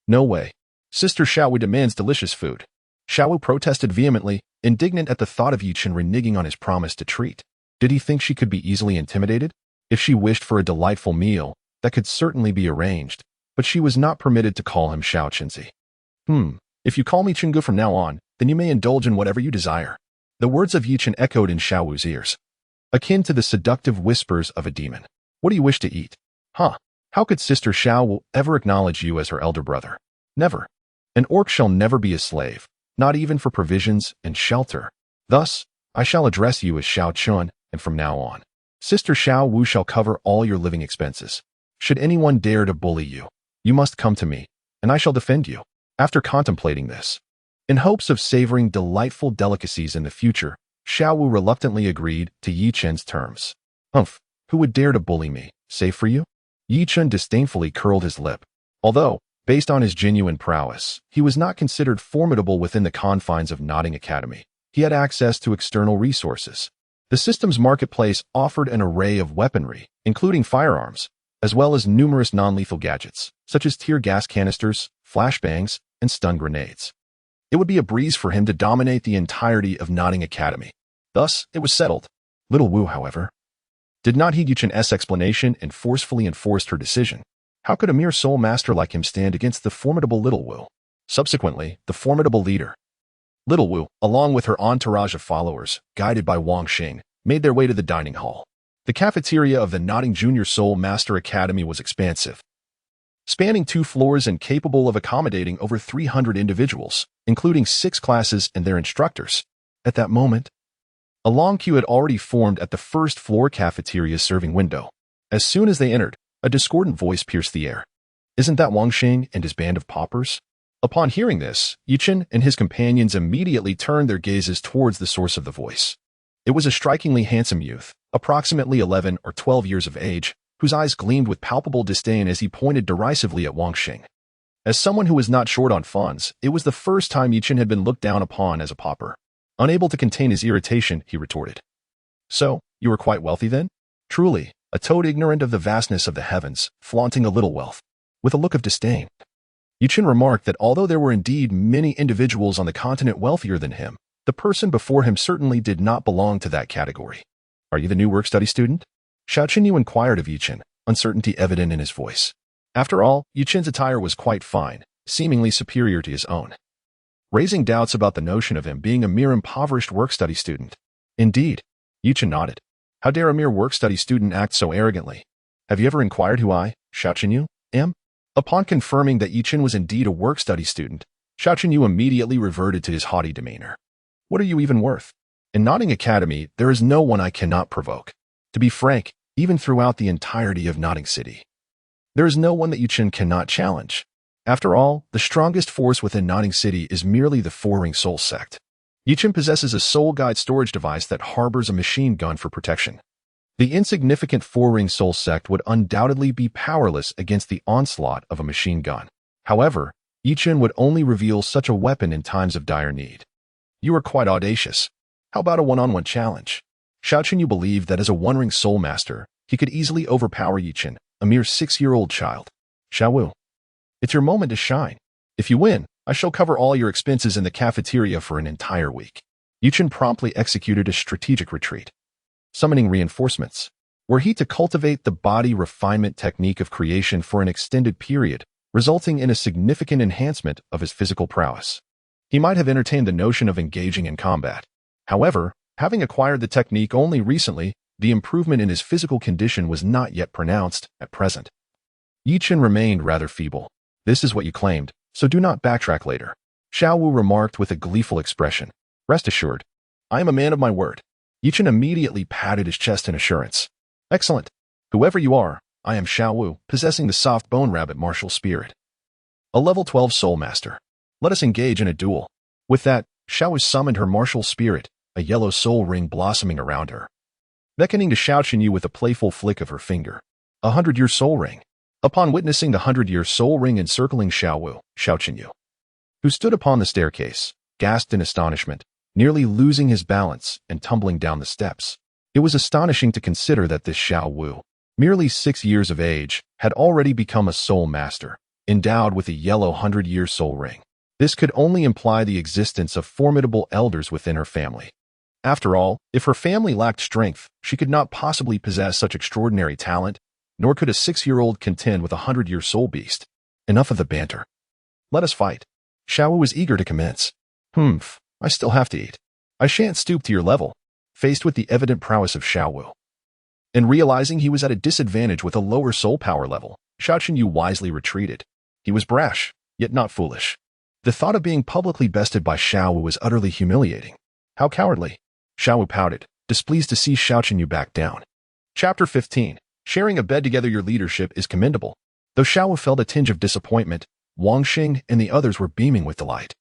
No way. Sister Xiao Wu demands delicious food. Xiao Wu protested vehemently, indignant at the thought of Yichen reneging on his promise to treat. Did he think she could be easily intimidated? If she wished for a delightful meal, that could certainly be arranged, but she was not permitted to call him Xiao Chenzi. If you call me Chingu from now on, then you may indulge in whatever you desire. The words of Yichen echoed in Xiao Wu's ears, akin to the seductive whispers of a demon. What do you wish to eat? Huh? How could Sister Xiao Wu ever acknowledge you as her elder brother? Never. An orc shall never be a slave, not even for provisions and shelter. Thus, I shall address you as Xiao Chun, and from now on, Sister Xiao Wu shall cover all your living expenses. Should anyone dare to bully you, you must come to me, and I shall defend you. After contemplating this, in hopes of savoring delightful delicacies in the future, Xiao Wu reluctantly agreed to Yichen's terms. Humph, who would dare to bully me, save for you? Yichen disdainfully curled his lip. Although, based on his genuine prowess, he was not considered formidable within the confines of Nodding Academy. He had access to external resources. The system's marketplace offered an array of weaponry, including firearms, as well as numerous non-lethal gadgets, such as tear gas canisters, flashbangs, and stun grenades. It would be a breeze for him to dominate the entirety of Nodding Academy. Thus, it was settled. Little Wu, however, did not heed Yichen's explanation and forcefully enforced her decision. How could a mere soul master like him stand against the formidable Little Wu? Subsequently, the formidable leader, Little Wu, along with her entourage of followers, guided by Wang Xing, made their way to the dining hall. The cafeteria of the Notting Junior Soul Master Academy was expansive, spanning 2 floors and capable of accommodating over 300 individuals, including 6 classes and their instructors. At that moment, a long queue had already formed at the first-floor cafeteria's serving window. As soon as they entered, a discordant voice pierced the air. "Isn't that Wang Xing and his band of paupers?" Upon hearing this, Yichen and his companions immediately turned their gazes towards the source of the voice. It was a strikingly handsome youth, approximately 11 or 12 years of age, whose eyes gleamed with palpable disdain as he pointed derisively at Wang Xing. As someone who was not short on funds, it was the first time Yichen had been looked down upon as a pauper. Unable to contain his irritation, he retorted. "So, you were quite wealthy then?" "Truly, a toad ignorant of the vastness of the heavens, flaunting a little wealth." With a look of disdain, Yichen remarked that although there were indeed many individuals on the continent wealthier than him, the person before him certainly did not belong to that category. "Are you the new work-study student?" Xiao Qinyu inquired of Yichen, uncertainty evident in his voice. After all, Yichen's attire was quite fine, seemingly superior to his own, raising doubts about the notion of him being a mere impoverished work-study student. "Indeed." Yichen nodded. "How dare a mere work-study student act so arrogantly? Have you ever inquired who I, Xiao Qinyu, am?" Upon confirming that Yichen was indeed a work-study student, Xiao Qinyu immediately reverted to his haughty demeanor. "What are you even worth? In Notting Academy, there is no one I cannot provoke. To be frank, even throughout the entirety of Notting City, there is no one that Yichen cannot challenge. After all, the strongest force within Notting City is merely the Four-Ring Soul sect. Yichen possesses a soul guide storage device that harbors a machine gun for protection. The insignificant Four-Ring Soul sect would undoubtedly be powerless against the onslaught of a machine gun. However, Yichen would only reveal such a weapon in times of dire need." "You are quite audacious. How about a one-on-one challenge?" Xiao Qinyu believed that as a One-Ring Soul Master, he could easily overpower Yichen, a mere 6-year-old child. "Xiao Wu, it's your moment to shine. If you win, I shall cover all your expenses in the cafeteria for an entire week." Yichen promptly executed a strategic retreat, summoning reinforcements. Were he to cultivate the body refinement technique of creation for an extended period, resulting in a significant enhancement of his physical prowess, he might have entertained the notion of engaging in combat. However, having acquired the technique only recently, the improvement in his physical condition was not yet pronounced at present. Yichen remained rather feeble. "This is what you claimed, so do not backtrack later," Xiao Wu remarked with a gleeful expression. "Rest assured, I am a man of my word." Yichen immediately patted his chest in assurance. "Excellent. Whoever you are, I am Xiao Wu, possessing the soft bone rabbit martial spirit, a level 12 soul master. Let us engage in a duel." With that, Xiao Wu summoned her martial spirit, a yellow soul ring blossoming around her, beckoning to Xiao Qinyu with a playful flick of her finger. A 100-year soul ring. Upon witnessing the 100-year soul ring encircling Xiao Wu, Xiao Qinyu, who stood upon the staircase, gasped in astonishment, nearly losing his balance and tumbling down the steps. It was astonishing to consider that this Xiao Wu, merely 6 years of age, had already become a soul master, endowed with a yellow 100-year soul ring. This could only imply the existence of formidable elders within her family. After all, if her family lacked strength, she could not possibly possess such extraordinary talent, nor could a 6-year-old contend with a 100-year soul beast. Enough of the banter. Let us fight. Xiao Wu was eager to commence. I still have to eat. I shan't stoop to your level." Faced with the evident prowess of Xiao Wu, and realizing he was at a disadvantage with a lower soul power level, Xiao Qinyu wisely retreated. He was brash, yet not foolish. The thought of being publicly bested by Xiao Wu was utterly humiliating. How cowardly. Xiao Wu pouted, displeased to see Xiao Qinyu back down. Chapter 15. Sharing a bed together. Your leadership is commendable. Though Xiao Wu felt a tinge of disappointment, Wang Xing and the others were beaming with delight,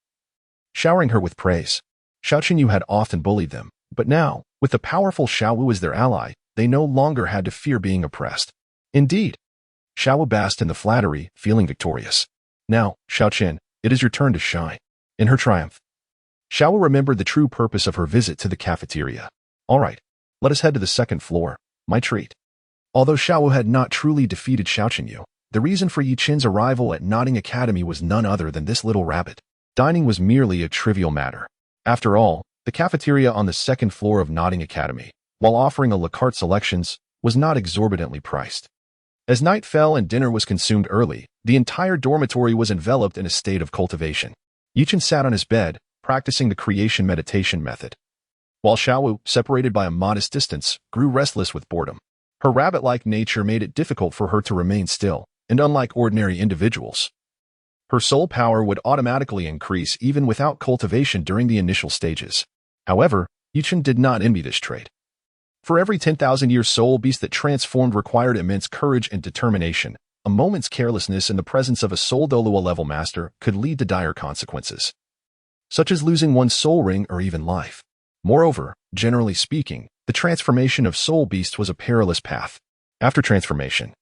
showering her with praise. Xiao Qinyu had often bullied them, but now, with the powerful Xiao Wu as their ally, they no longer had to fear being oppressed. Indeed, Xiao Wu basked in the flattery, feeling victorious. "Now, Xiao Qin, it is your turn to shine." In her triumph, Xiao Wu remembered the true purpose of her visit to the cafeteria. "All right, let us head to the second floor, my treat." Although Xiao Wu had not truly defeated Xiao Qinyu, the reason for Yi Chen's arrival at Notting Academy was none other than this little rabbit. Dining was merely a trivial matter. After all, the cafeteria on the second floor of Notting Academy, while offering a la carte selections, was not exorbitantly priced. As night fell and dinner was consumed early, the entire dormitory was enveloped in a state of cultivation. Yi Chen sat on his bed, practicing the creation meditation method. while Xiaowu, separated by a modest distance, grew restless with boredom. Her rabbit-like nature made it difficult for her to remain still, and unlike ordinary individuals, her soul power would automatically increase even without cultivation during the initial stages. However, Yichen did not envy this trait. For every 10,000-year soul beast that transformed required immense courage and determination. A moment's carelessness in the presence of a soul Douluo level master could lead to dire consequences, such as losing one's soul ring or even life. Moreover, generally speaking, the transformation of soul beasts was a perilous path. After transformation,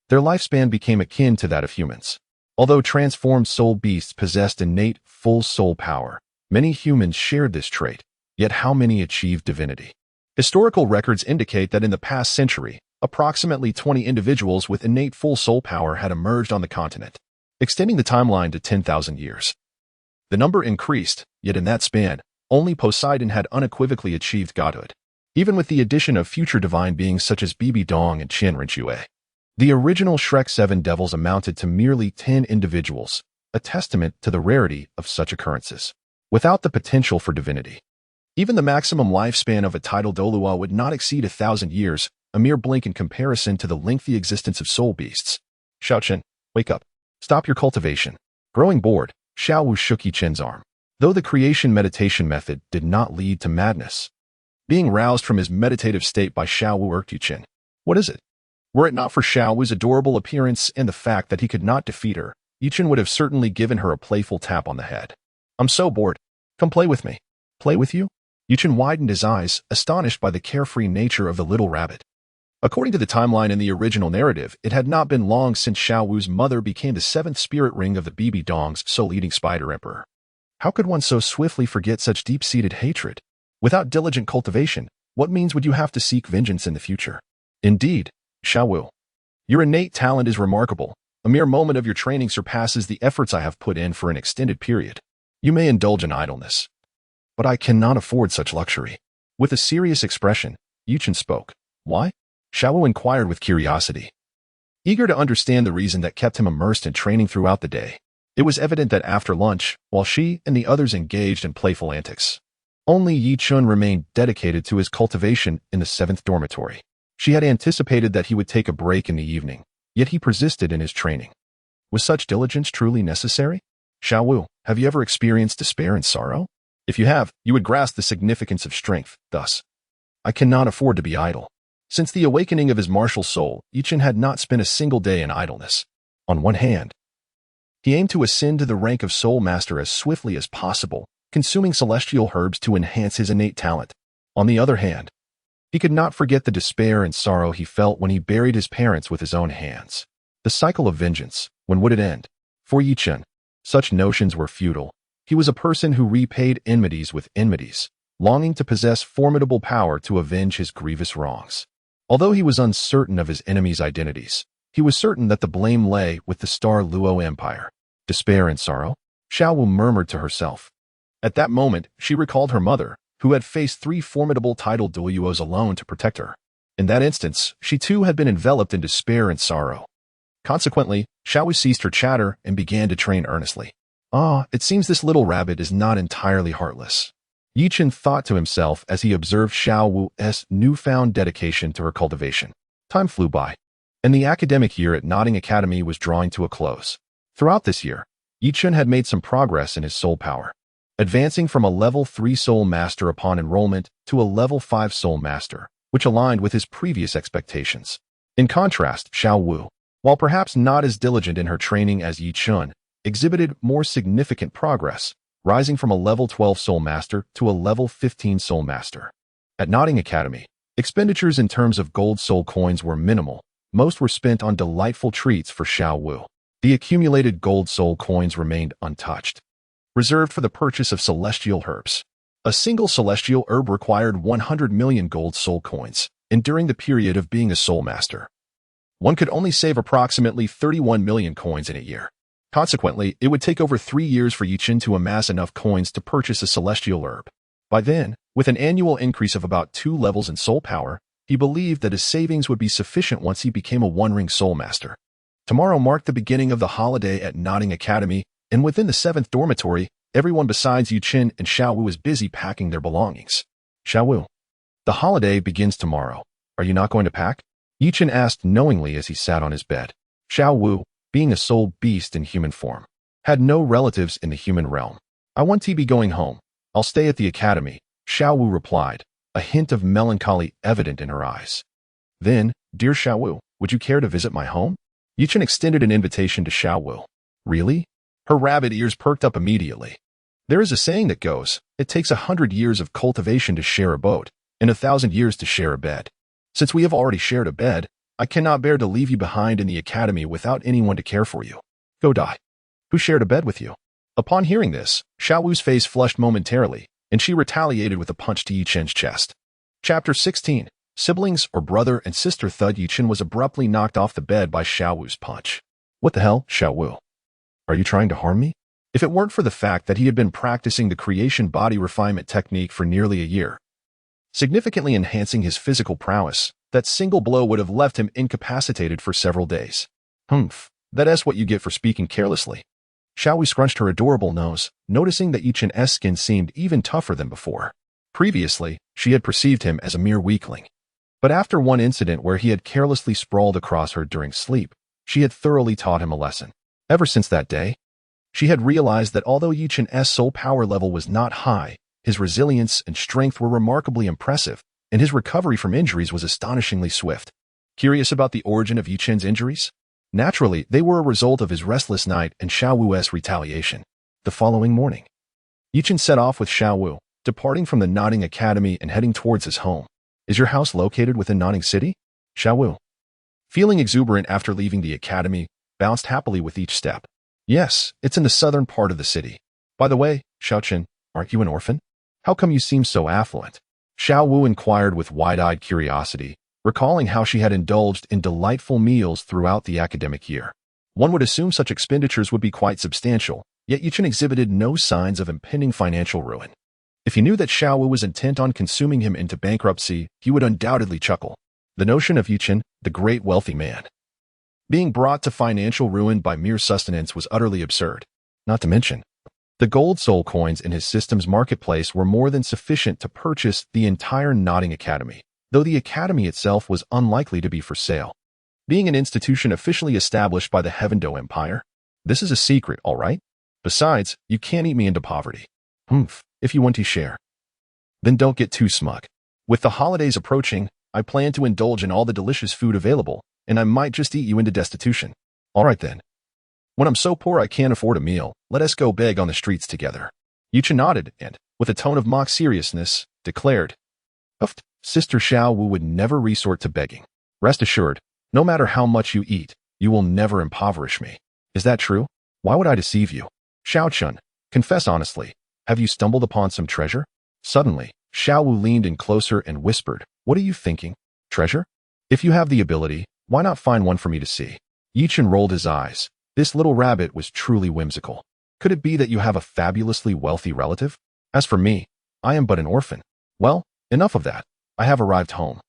their lifespan became akin to that of humans. Although transformed soul beasts possessed innate, full soul power, many humans shared this trait, yet how many achieved divinity? Historical records indicate that in the past century, approximately 20 individuals with innate full soul power had emerged on the continent, extending the timeline to 10,000 years. The number increased, yet in that span, only Poseidon had unequivocally achieved godhood. Even with the addition of future divine beings such as Bibi Dong and Qian Rinxue, the original Shrek 7 devils amounted to merely 10 individuals, a testament to the rarity of such occurrences. Without the potential for divinity, even the maximum lifespan of a tidal Douluo would not exceed 1,000 years, a mere blink in comparison to the lengthy existence of soul beasts. Xiaochen, wake up. Stop your cultivation. Growing bored, Xiaowu shook Yichen's arm. Though the creation meditation method did not lead to madness, being roused from his meditative state by Xiaowu irked Yichen. What is it? Were it not for Xiaowu's adorable appearance and the fact that he could not defeat her, Yichen would have certainly given her a playful tap on the head. I'm so bored. Come play with me. Play with you? Yichen widened his eyes, astonished by the carefree nature of the little rabbit. According to the timeline in the original narrative, it had not been long since Xiaowu's mother became the seventh spirit ring of the Bibi Dong's soul-eating spider emperor. How could one so swiftly forget such deep-seated hatred? Without diligent cultivation, what means would you have to seek vengeance in the future? Indeed, Xiaowu, your innate talent is remarkable. A mere moment of your training surpasses the efforts I have put in for an extended period. You may indulge in idleness, but I cannot afford such luxury. With a serious expression, Yichen spoke. Why? Xiaowu inquired with curiosity, eager to understand the reason that kept him immersed in training throughout the day. It was evident that after lunch, while she and the others engaged in playful antics, only Yichen remained dedicated to his cultivation in the 7th dormitory. She had anticipated that he would take a break in the evening, yet he persisted in his training. Was such diligence truly necessary? Xiaowu, have you ever experienced despair and sorrow? If you have, you would grasp the significance of strength. Thus, I cannot afford to be idle. Since the awakening of his martial soul, Yichen had not spent a single day in idleness. On one hand, he aimed to ascend to the rank of soul master as swiftly as possible, consuming celestial herbs to enhance his innate talent. On the other hand, he could not forget the despair and sorrow he felt when he buried his parents with his own hands. The cycle of vengeance, when would it end? For Yichen, such notions were futile. He was a person who repaid enmities with enmities, longing to possess formidable power to avenge his grievous wrongs. Although he was uncertain of his enemies' identities, he was certain that the blame lay with the Star Luo Empire. Despair and sorrow? Xiaowu murmured to herself. At that moment, she recalled her mother, who had faced 3 formidable tidal Douluos alone to protect her. In that instance, she too had been enveloped in despair and sorrow. Consequently, Xiaowu ceased her chatter and began to train earnestly. It seems this little rabbit is not entirely heartless. Yichen thought to himself as he observed Xiaowu's newfound dedication to her cultivation. Time flew by, and the academic year at Notting Academy was drawing to a close. Throughout this year, Yichen had made some progress in his soul power, advancing from a level 3 soul master upon enrollment to a level 5 soul master, which aligned with his previous expectations. In contrast, Xiaowu, while perhaps not as diligent in her training as Yichen, exhibited more significant progress, rising from a level 12 soul master to a level 15 soul master. At Notting Academy, expenditures in terms of gold soul coins were minimal. Most were spent on delightful treats for Xiaowu. The accumulated gold soul coins remained untouched, reserved for the purchase of celestial herbs. A single celestial herb required 100 million gold soul coins, and during the period of being a soul master, one could only save approximately 31 million coins in a year. Consequently, it would take over 3 years for Yichen to amass enough coins to purchase a celestial herb. By then, with an annual increase of about 2 levels in soul power, he believed that his savings would be sufficient once he became a one-ring soul master. Tomorrow marked the beginning of the holiday at Notting Academy, and within the 7th dormitory, everyone besides Yichen and Xiaowu was busy packing their belongings. Xiaowu, the holiday begins tomorrow. Are you not going to pack? Yichen asked knowingly as he sat on his bed. Xiaowu, being a soul beast in human form, had no relatives in the human realm. I want to be going home. I'll stay at the academy, Xiaowu replied, a hint of melancholy evident in her eyes. Then, dear Xiaowu, would you care to visit my home? Yichen extended an invitation to Xiaowu. Really? Her rabbit ears perked up immediately. There is a saying that goes, it takes 100 years of cultivation to share a boat, and 1,000 years to share a bed. Since we have already shared a bed, I cannot bear to leave you behind in the academy without anyone to care for you. Go die. Who shared a bed with you? Upon hearing this, Xiaowu's face flushed momentarily, and she retaliated with a punch to Yichen's chest. Chapter 16. Siblings or brother and sister thud. Yichen was abruptly knocked off the bed by Xiaowu's punch. What the hell, Xiaowu? Are you trying to harm me? If it weren't for the fact that he had been practicing the creation body refinement technique for nearly a year, significantly enhancing his physical prowess, that single blow would have left him incapacitated for several days. That's what you get for speaking carelessly. Xiaowu scrunched her adorable nose, noticing that Yichen's skin seemed even tougher than before. Previously, she had perceived him as a mere weakling. But after one incident where he had carelessly sprawled across her during sleep, she had thoroughly taught him a lesson. Ever since that day, she had realized that although Yichen's soul power level was not high, his resilience and strength were remarkably impressive, and his recovery from injuries was astonishingly swift. Curious about the origin of Yichen's injuries? Naturally, they were a result of his restless night and Xiaowu's retaliation. The following morning, Yichen set off with Xiaowu, departing from the Nodding Academy and heading towards his home. Is your house located within Nodding City? Xiaowu, feeling exuberant after leaving the academy, bounced happily with each step. Yes, it's in the southern part of the city. By the way, Xiaochen, aren't you an orphan? How come you seem so affluent? Xiaowu inquired with wide-eyed curiosity, recalling how she had indulged in delightful meals throughout the academic year. One would assume such expenditures would be quite substantial, yet Yichen exhibited no signs of impending financial ruin. If he knew that Xiaowu was intent on consuming him into bankruptcy, he would undoubtedly chuckle. The notion of Yichen, the great wealthy man, being brought to financial ruin by mere sustenance was utterly absurd. Not to mention, the gold soul coins in his system's marketplace were more than sufficient to purchase the entire Nodding Academy, though the academy itself was unlikely to be for sale. Being an institution officially established by the Heavendo Empire, this is a secret, all right? Besides, you can't eat me into poverty. If you want to share, then don't get too smug. With the holidays approaching, I plan to indulge in all the delicious food available, and I might just eat you into destitution. All right then. When I'm so poor I can't afford a meal, let us go beg on the streets together. Yichen nodded and, with a tone of mock seriousness, declared, Sister Xiaowu would never resort to begging. Rest assured, no matter how much you eat, you will never impoverish me. Is that true? Why would I deceive you? Xiaochun, confess honestly, have you stumbled upon some treasure? Suddenly, Xiaowu leaned in closer and whispered, What are you thinking? Treasure? If you have the ability, why not find one for me to see? Yichen rolled his eyes. This little rabbit was truly whimsical. Could it be that you have a fabulously wealthy relative? As for me, I am but an orphan. Well, enough of that. I have arrived home.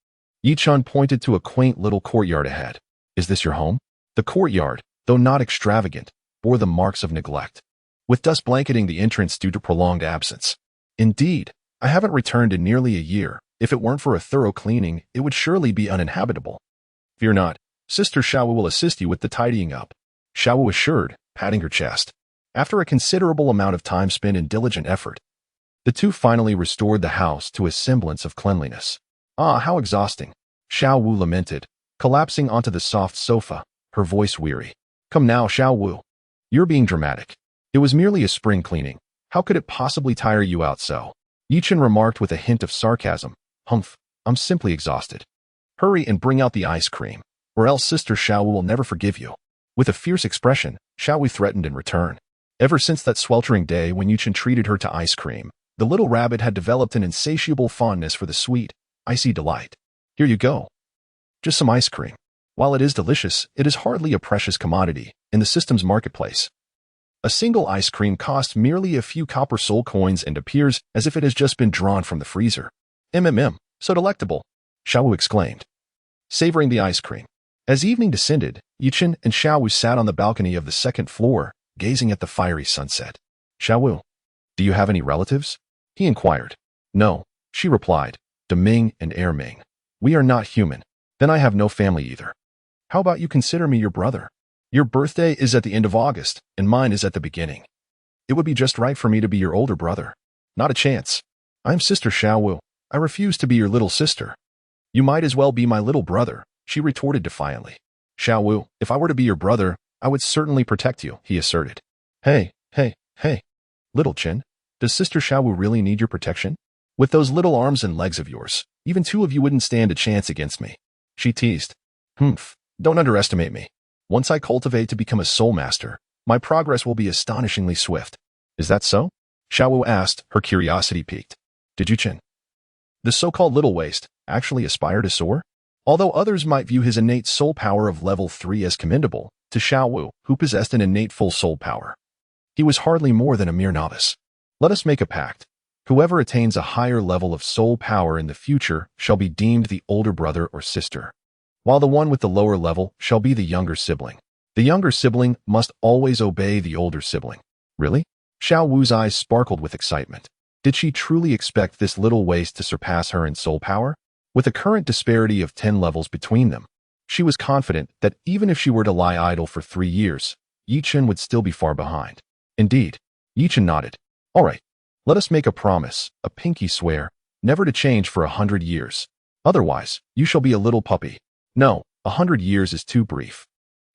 Yichen pointed to a quaint little courtyard ahead. Is this your home? The courtyard, though not extravagant, bore the marks of neglect, with dust blanketing the entrance due to prolonged absence. Indeed, I haven't returned in nearly a year. If it weren't for a thorough cleaning, it would surely be uninhabitable. Fear not, Sister Xiaowu will assist you with the tidying up, Xiaowu assured, patting her chest. After a considerable amount of time spent in diligent effort, the two finally restored the house to a semblance of cleanliness. Ah, how exhausting, Xiaowu lamented, collapsing onto the soft sofa, her voice weary. Come now, Xiaowu. You're being dramatic. It was merely a spring cleaning. How could it possibly tire you out so? Yichen remarked with a hint of sarcasm. I'm simply exhausted. Hurry and bring out the ice cream, or else Sister Xiaowu will never forgive you. With a fierce expression, Xiaowu threatened in return. Ever since that sweltering day when Yichen treated her to ice cream, the little rabbit had developed an insatiable fondness for the sweet, icy delight. Here you go. Just some ice cream. While it is delicious, it is hardly a precious commodity in the system's marketplace. A single ice cream costs merely a few copper soul coins and appears as if it has just been drawn from the freezer. So delectable, Xiaowu exclaimed, savoring the ice cream. As evening descended, Yichen and Xiaowu sat on the balcony of the second floor, gazing at the fiery sunset. Xiaowu, do you have any relatives? He inquired. No, She replied, Deming and Erming. We are not human. Then I have no family either. How about you consider me your brother? Your birthday is at the end of August, and mine is at the beginning. It would be just right for me to be your older brother. Not a chance. I'm Sister Xiaowu. I refuse to be your little sister. You might as well be my little brother, she retorted defiantly. Xiaowu, if I were to be your brother, I would certainly protect you, he asserted. Hey, little Chin, does Sister Xiaowu really need your protection? With those little arms and legs of yours, even two of you wouldn't stand a chance against me. She teased. Don't underestimate me. Once I cultivate to become a soul master, my progress will be astonishingly swift. Is that so? Xiaowu asked, her curiosity piqued. Did you, Chin? The so-called little waist actually aspire to soar? Although others might view his innate soul power of level 3 as commendable, to Xiaowu, who possessed an innate full soul power, he was hardly more than a mere novice. Let us make a pact. Whoever attains a higher level of soul power in the future shall be deemed the older brother or sister, while the one with the lower level shall be the younger sibling. The younger sibling must always obey the older sibling. Really? Xiaowu's eyes sparkled with excitement. Did she truly expect this little waist to surpass her in soul power? With a current disparity of 10 levels between them, she was confident that even if she were to lie idle for 3 years, Yichen would still be far behind. Indeed, Yichen nodded. All right, let us make a promise, a pinky swear, never to change for 100 years. Otherwise, you shall be a little puppy. No, 100 years is too brief.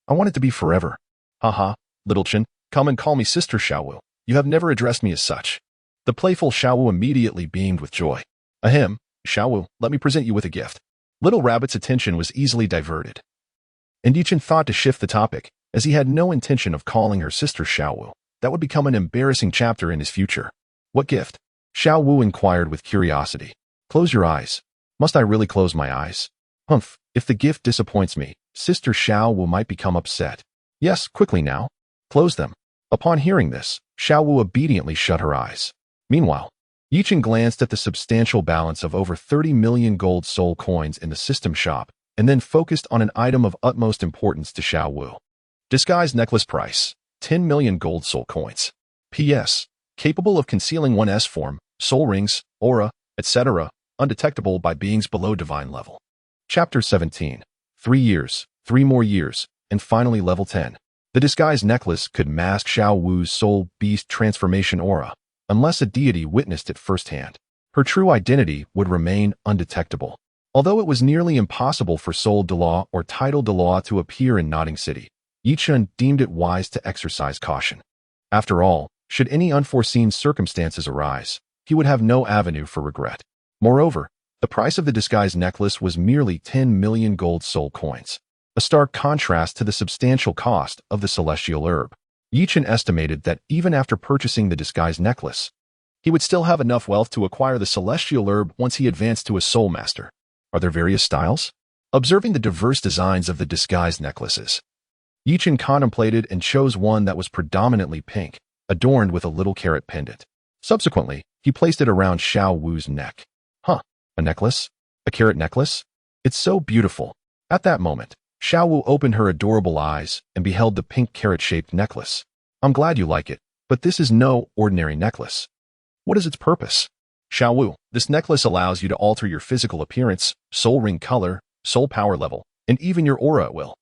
I want it to be forever. Haha, little Chen, come and call me Sister Xiaowu. You have never addressed me as such. The playful Xiaowu immediately beamed with joy. Ahem, Xiaowu, let me present you with a gift. Little Rabbit's attention was easily diverted, and Yichen thought to shift the topic, as he had no intention of calling her Sister Xiaowu. That would become an embarrassing chapter in his future. What gift? Xiaowu inquired with curiosity. Close your eyes. Must I really close my eyes? Humph, if the gift disappoints me, Sister Xiaowu might become upset. Yes, quickly now. Close them. Upon hearing this, Xiaowu obediently shut her eyes. Meanwhile, Yichen glanced at the substantial balance of over 30 million gold soul coins in the system shop, and then focused on an item of utmost importance to Xiaowu. Disguise necklace price, 10 million gold soul coins. P.S. Capable of concealing one S form, soul rings, aura, etc., undetectable by beings below divine level. Chapter 17. 3 years, 3 more years, and finally level 10. The disguise necklace could mask Xiaowu's soul beast transformation aura, unless a deity witnessed it firsthand. Her true identity would remain undetectable. Although it was nearly impossible for Soul Douluo or Title Douluo to appear in Nodding City, Yichen deemed it wise to exercise caution. After all, should any unforeseen circumstances arise, he would have no avenue for regret. Moreover, the price of the disguise necklace was merely 10 million gold soul coins, a stark contrast to the substantial cost of the celestial herb. Yichen estimated that even after purchasing the disguise necklace, he would still have enough wealth to acquire the celestial herb once he advanced to a soul master. Are there various styles? Observing the diverse designs of the disguise necklaces, Yichen contemplated and chose one that was predominantly pink, adorned with a little carrot pendant. Subsequently, he placed it around Xiaowu's neck. A necklace? A carrot necklace? It's so beautiful. At that moment, Xiaowu opened her adorable eyes and beheld the pink carrot-shaped necklace. I'm glad you like it, but this is no ordinary necklace. What is its purpose? Xiaowu, this necklace allows you to alter your physical appearance, soul ring color, soul power level, and even your aura at will.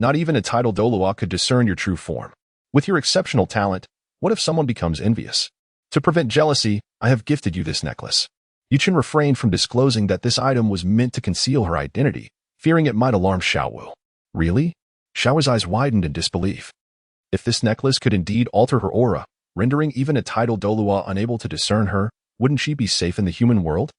Not even a Title Douluo could discern your true form. With your exceptional talent, what if someone becomes envious? To prevent jealousy, I have gifted you this necklace. Yichen refrained from disclosing that this item was meant to conceal her identity, fearing it might alarm Xiaowu. Really? Xiaowu's eyes widened in disbelief. If this necklace could indeed alter her aura, rendering even a Title Douluo unable to discern her, wouldn't she be safe in the human world?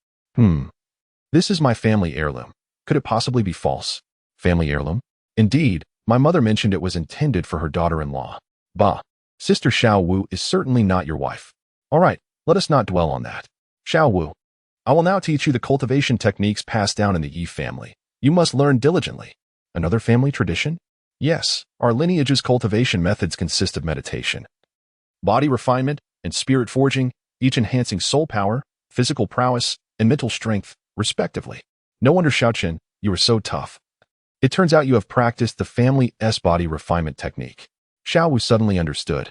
This is my family heirloom. Could it possibly be false? Family heirloom? Indeed, my mother mentioned it was intended for her daughter-in-law. Bah, Sister Xiaowu is certainly not your wife. All right, let us not dwell on that. Xiaowu, I will now teach you the cultivation techniques passed down in the Yi family. You must learn diligently. Another family tradition? Yes, our lineage's cultivation methods consist of meditation, body refinement, and spirit forging, each enhancing soul power, physical prowess, and mental strength, respectively. No wonder Xiaochen, you are so tough. It turns out you have practiced the family's body refinement technique. Xiaowu suddenly understood.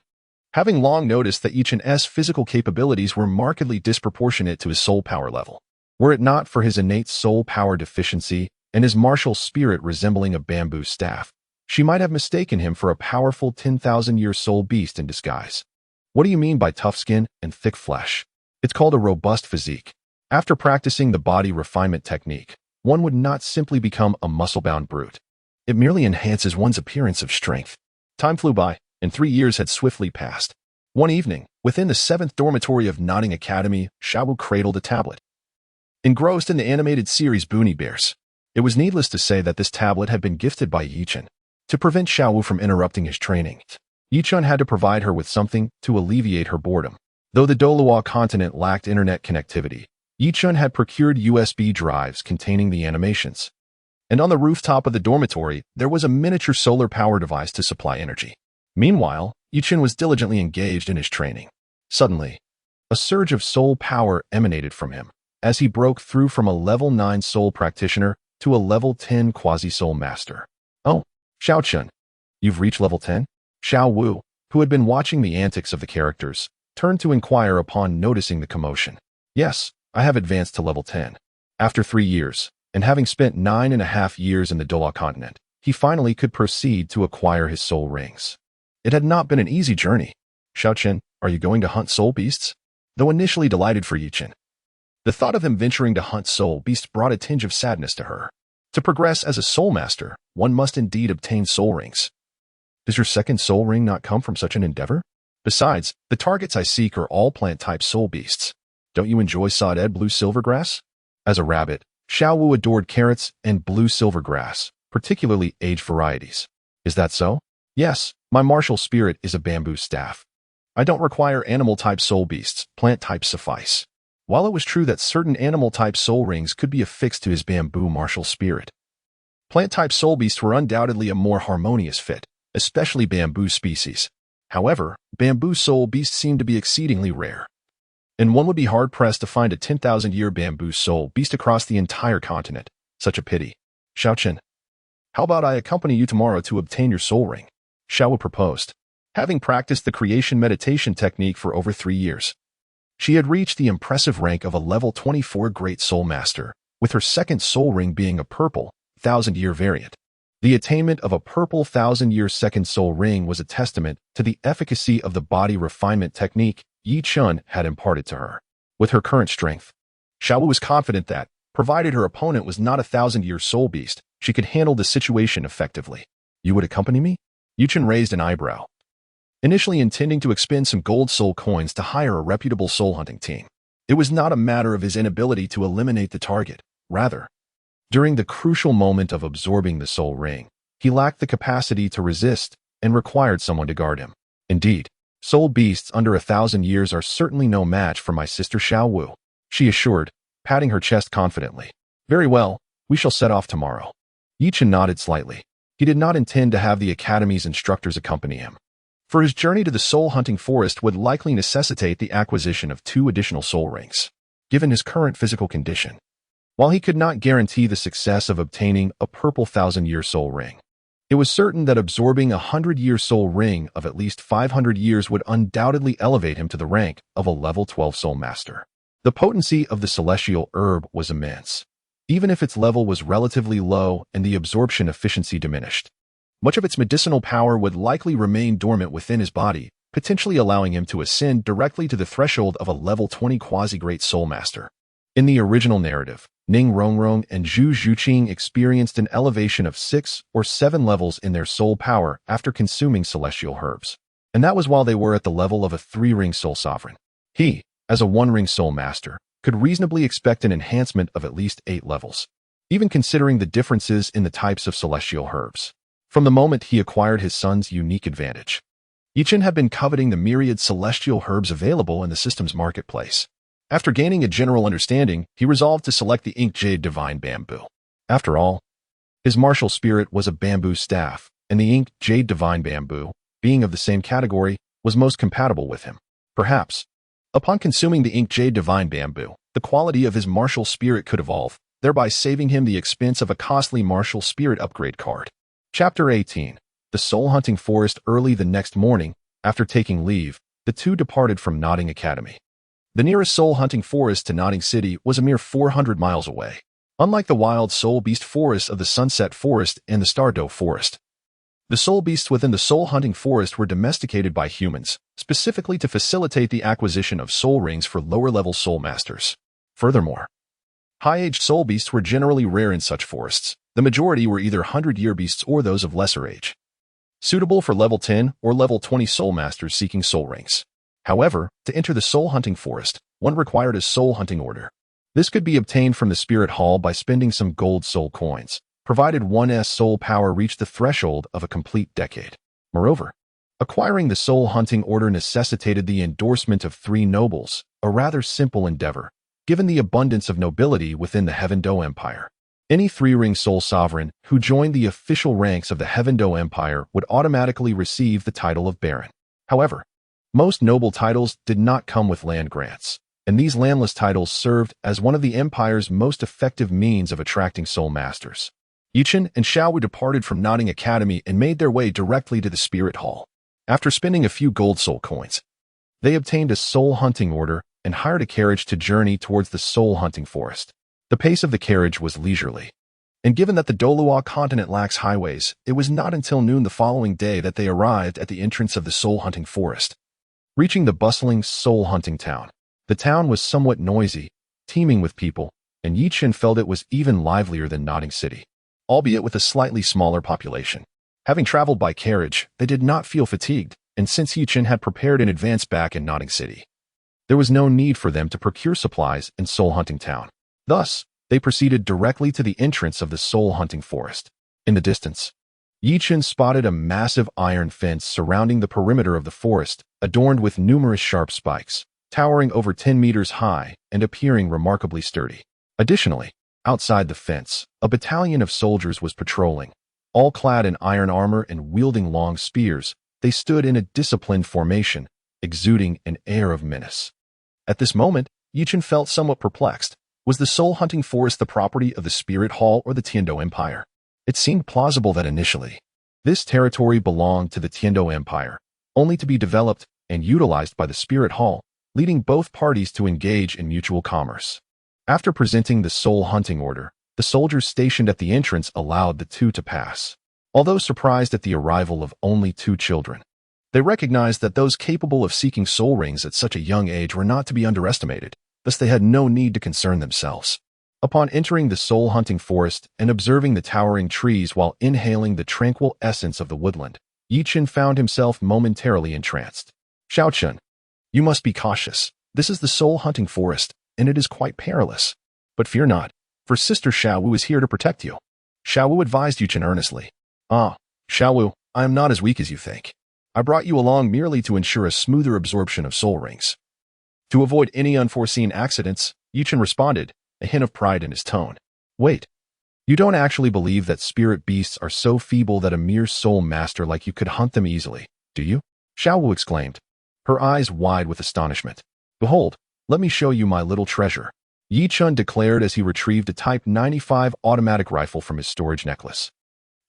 Having long noticed that Yichen's physical capabilities were markedly disproportionate to his soul power level, Were it not for his innate soul power deficiency and his martial spirit resembling a bamboo staff, she might have mistaken him for a powerful 10,000-year soul beast in disguise. What do you mean by tough skin and thick flesh? It's called a robust physique. After practicing the body refinement technique, one would not simply become a muscle-bound brute. It merely enhances one's appearance of strength. Time flew by, and 3 years had swiftly passed. One evening, within the 7th dormitory of Notting Academy, Xiaowu cradled a tablet. Engrossed in the animated series Boonie Bears, it was needless to say that this tablet had been gifted by Yichun. To prevent Xiaowu from interrupting his training, Yichun had to provide her with something to alleviate her boredom. Though the Douluo Continent lacked internet connectivity, Yichun had procured USB drives containing the animations. And on the rooftop of the dormitory, there was a miniature solar power device to supply energy. Meanwhile, Yichun was diligently engaged in his training. Suddenly, a surge of soul power emanated from him, as he broke through from a level 9 soul practitioner to a level 10 quasi-soul master. Oh, Xiaochun, you've reached level 10? Xiao Wu, who had been watching the antics of the characters, turned to inquire upon noticing the commotion. Yes, I have advanced to level 10. After 3 years, and having spent 9.5 years in the Douluo Continent, he finally could proceed to acquire his soul rings. It had not been an easy journey. Xiaochun, are you going to hunt soul beasts? Though initially delighted for Yichun, the thought of him venturing to hunt soul beasts brought a tinge of sadness to her. To progress as a soul master, one must indeed obtain soul rings. Does your second soul ring not come from such an endeavor? Besides, the targets I seek are all plant-type soul beasts. Don't you enjoy sawed blue silvergrass? As a rabbit, Xiao Wu adored carrots and blue silvergrass, particularly aged varieties. Is that so? Yes, my martial spirit is a bamboo staff. I don't require animal-type soul beasts, plant-type suffice. While it was true that certain animal-type soul rings could be affixed to his bamboo martial spirit, plant-type soul beasts were undoubtedly a more harmonious fit, especially bamboo species. However, bamboo soul beasts seemed to be exceedingly rare, and one would be hard-pressed to find a 10,000-year bamboo soul beast across the entire continent. Such a pity. Xiaochun, how about I accompany you tomorrow to obtain your soul ring? Xiaowu proposed. Having practiced the creation meditation technique for over 3 years, she had reached the impressive rank of a level 24 Great Soul Master, with her second soul ring being a purple, 1,000-year variant. The attainment of a purple 1,000-year second soul ring was a testament to the efficacy of the body refinement technique Yichun had imparted to her. With her current strength, Xiaowu was confident that, provided her opponent was not a 1,000-year soul beast, she could handle the situation effectively. You would accompany me? Yichun raised an eyebrow, initially intending to expend some gold soul coins to hire a reputable soul hunting team. It was not a matter of his inability to eliminate the target. Rather, during the crucial moment of absorbing the soul ring, he lacked the capacity to resist and required someone to guard him. Indeed, soul beasts under 1,000 years are certainly no match for my sister Xiao Wu, she assured, patting her chest confidently. Very well, we shall set off tomorrow. Yichun nodded slightly. He did not intend to have the academy's instructors accompany him, for his journey to the soul-hunting forest would likely necessitate the acquisition of 2 additional soul rings, given his current physical condition. While he could not guarantee the success of obtaining a purple 1,000-year soul ring, it was certain that absorbing a 100-year soul ring of at least 500 years would undoubtedly elevate him to the rank of a level 12 soul master. The potency of the celestial herb was immense, even if its level was relatively low and the absorption efficiency diminished. Much of its medicinal power would likely remain dormant within his body, potentially allowing him to ascend directly to the threshold of a level 20 quasi-great soul master. In the original narrative, Ning Rongrong and Zhu Zhuqing experienced an elevation of 6 or 7 levels in their soul power after consuming celestial herbs, and that was while they were at the level of a 3-ring soul sovereign. He, as a 1-ring soul master, could reasonably expect an enhancement of at least 8 levels, even considering the differences in the types of celestial herbs. From the moment he acquired his son's unique advantage, Yichun had been coveting the myriad celestial herbs available in the system's marketplace. After gaining a general understanding, he resolved to select the Ink Jade Divine Bamboo. After all, his martial spirit was a bamboo staff, and the Ink Jade Divine Bamboo, being of the same category, was most compatible with him. Perhaps, upon consuming the Ink Jade Divine Bamboo, the quality of his martial spirit could evolve, thereby saving him the expense of a costly martial spirit upgrade card. Chapter 18. The Soul Hunting Forest. Early the next morning, after taking leave, the two departed from Notting Academy. The nearest soul-hunting forest to Notting City was a mere 400 miles away. Unlike the wild soul beast forests of the Sunset Forest and the Stardow Forest, the soul beasts within the soul-hunting forest were domesticated by humans, specifically to facilitate the acquisition of soul rings for lower-level soul masters. Furthermore, high-aged soul beasts were generally rare in such forests. The majority were either 100-year beasts or those of lesser age, suitable for level 10 or level 20 soul masters seeking soul rings. However, to enter the soul-hunting forest, one required a soul-hunting order. This could be obtained from the Spirit Hall by spending some gold soul coins, provided one's soul power reached the threshold of a complete decade. Moreover, acquiring the soul-hunting order necessitated the endorsement of 3 nobles, a rather simple endeavor, given the abundance of nobility within the Heavendoe Empire. Any 3-ring soul sovereign who joined the official ranks of the Heavendoe Empire would automatically receive the title of Baron. However, most noble titles did not come with land grants, and these landless titles served as one of the Empire's most effective means of attracting soul masters. Yichen and Xiaowu departed from Notting Academy and made their way directly to the Spirit Hall. After spending a few gold soul coins, they obtained a soul-hunting order and hired a carriage to journey towards the soul-hunting forest. The pace of the carriage was leisurely, and given that the Douluo Continent lacks highways, it was not until noon the following day that they arrived at the entrance of the soul-hunting forest. Reaching the bustling soul-hunting town, the town was somewhat noisy, teeming with people, and Yichen felt it was even livelier than Notting City, albeit with a slightly smaller population. Having traveled by carriage, they did not feel fatigued, and since Yichen had prepared in advance back in Notting City, there was no need for them to procure supplies in soul-hunting town. Thus, they proceeded directly to the entrance of the soul-hunting forest. In the distance, Yichen spotted a massive iron fence surrounding the perimeter of the forest, adorned with numerous sharp spikes, towering over 10 meters high and appearing remarkably sturdy. Additionally, outside the fence, a battalion of soldiers was patrolling. All clad in iron armor and wielding long spears, they stood in a disciplined formation, exuding an air of menace. At this moment, Yichen felt somewhat perplexed. Was the soul-hunting forest the property of the Spirit Hall or the Tiando Empire? It seemed plausible that initially, this territory belonged to the Tiando Empire, only to be developed and utilized by the Spirit Hall, leading both parties to engage in mutual commerce. After presenting the soul-hunting order, the soldiers stationed at the entrance allowed the two to pass. Although surprised at the arrival of only 2 children, they recognized that those capable of seeking soul rings at such a young age were not to be underestimated. Thus they had no need to concern themselves. Upon entering the soul-hunting forest and observing the towering trees while inhaling the tranquil essence of the woodland, Yichen found himself momentarily entranced. Xiaochun, you must be cautious. This is the soul-hunting forest, and it is quite perilous. But fear not, for Sister Xiaowu is here to protect you. Xiaowu advised Yichen earnestly. Xiaowu, I am not as weak as you think. I brought you along merely to ensure a smoother absorption of soul rings. To avoid any unforeseen accidents, Yichen responded, a hint of pride in his tone. Wait, you don't actually believe that spirit beasts are so feeble that a mere soul master like you could hunt them easily, do you? Xiaowu exclaimed, her eyes wide with astonishment. Behold, let me show you my little treasure, Yichen declared as he retrieved a Type 95 automatic rifle from his storage necklace.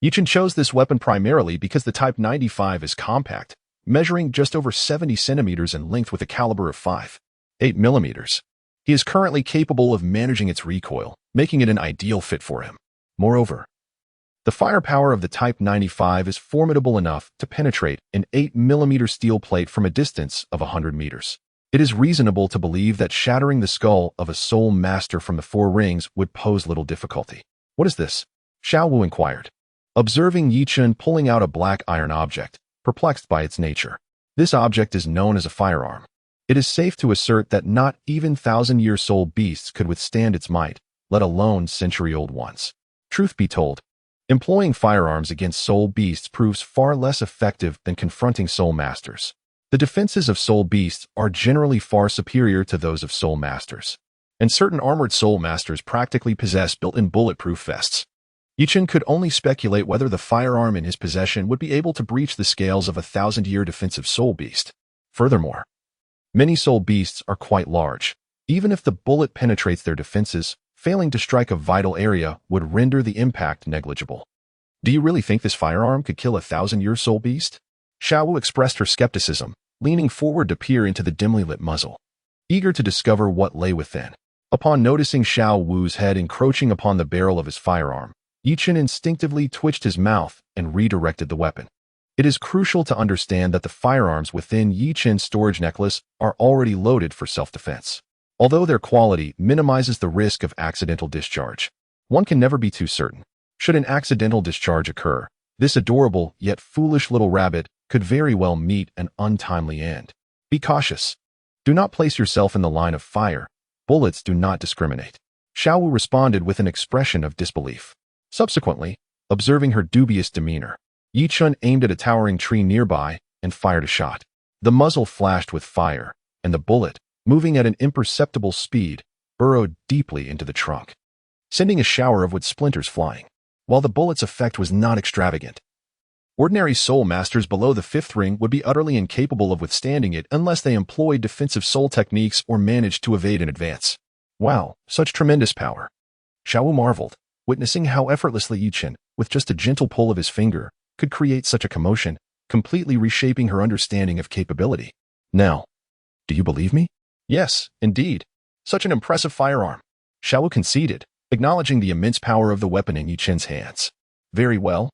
Yichen chose this weapon primarily because the Type 95 is compact, measuring just over 70 centimeters in length with a caliber of 5.8 millimeters. He is currently capable of managing its recoil, making it an ideal fit for him. Moreover, the firepower of the Type 95 is formidable enough to penetrate an 8-millimeter steel plate from a distance of 100 meters. It is reasonable to believe that shattering the skull of a soul master from the 4 rings would pose little difficulty. What is this? Xiaowu inquired, observing Yichen pulling out a black iron object, perplexed by its nature. This object is known as a firearm. It is safe to assert that not even 1,000-year soul beasts could withstand its might, let alone century-old ones. Truth be told, employing firearms against soul beasts proves far less effective than confronting soul masters. The defenses of soul beasts are generally far superior to those of soul masters, and certain armored soul masters practically possess built-in bulletproof vests. Yichen could only speculate whether the firearm in his possession would be able to breach the scales of a 1,000-year defensive soul beast. Furthermore, many soul beasts are quite large. Even if the bullet penetrates their defenses, failing to strike a vital area would render the impact negligible. Do you really think this firearm could kill a 1,000-year soul beast? Xiaowu expressed her skepticism, leaning forward to peer into the dimly lit muzzle. eager to discover what lay within. Upon noticing Xiao Wu's head encroaching upon the barrel of his firearm, Yichen instinctively twitched his mouth and redirected the weapon. It is crucial to understand that the firearms within Yichen's storage necklace are already loaded for self-defense. Although their quality minimizes the risk of accidental discharge, one can never be too certain. Should an accidental discharge occur, this adorable yet foolish little rabbit could very well meet an untimely end. Be cautious. Do not place yourself in the line of fire. Bullets do not discriminate. Xiao Wu responded with an expression of disbelief. Subsequently, observing her dubious demeanor, Yichen aimed at a towering tree nearby and fired a shot. The muzzle flashed with fire, and the bullet, moving at an imperceptible speed, burrowed deeply into the trunk, sending a shower of wood splinters flying. While the bullet's effect was not extravagant, ordinary soul masters below the fifth ring would be utterly incapable of withstanding it unless they employed defensive soul techniques or managed to evade in advance. Wow, such tremendous power! Xiao Wu marveled, witnessing how effortlessly Yichen, with just a gentle pull of his finger, could create such a commotion, completely reshaping her understanding of capability. Now, do you believe me? Yes, indeed. Such an impressive firearm. Xiao Wu conceded, acknowledging the immense power of the weapon in Yichen's hands. Very well.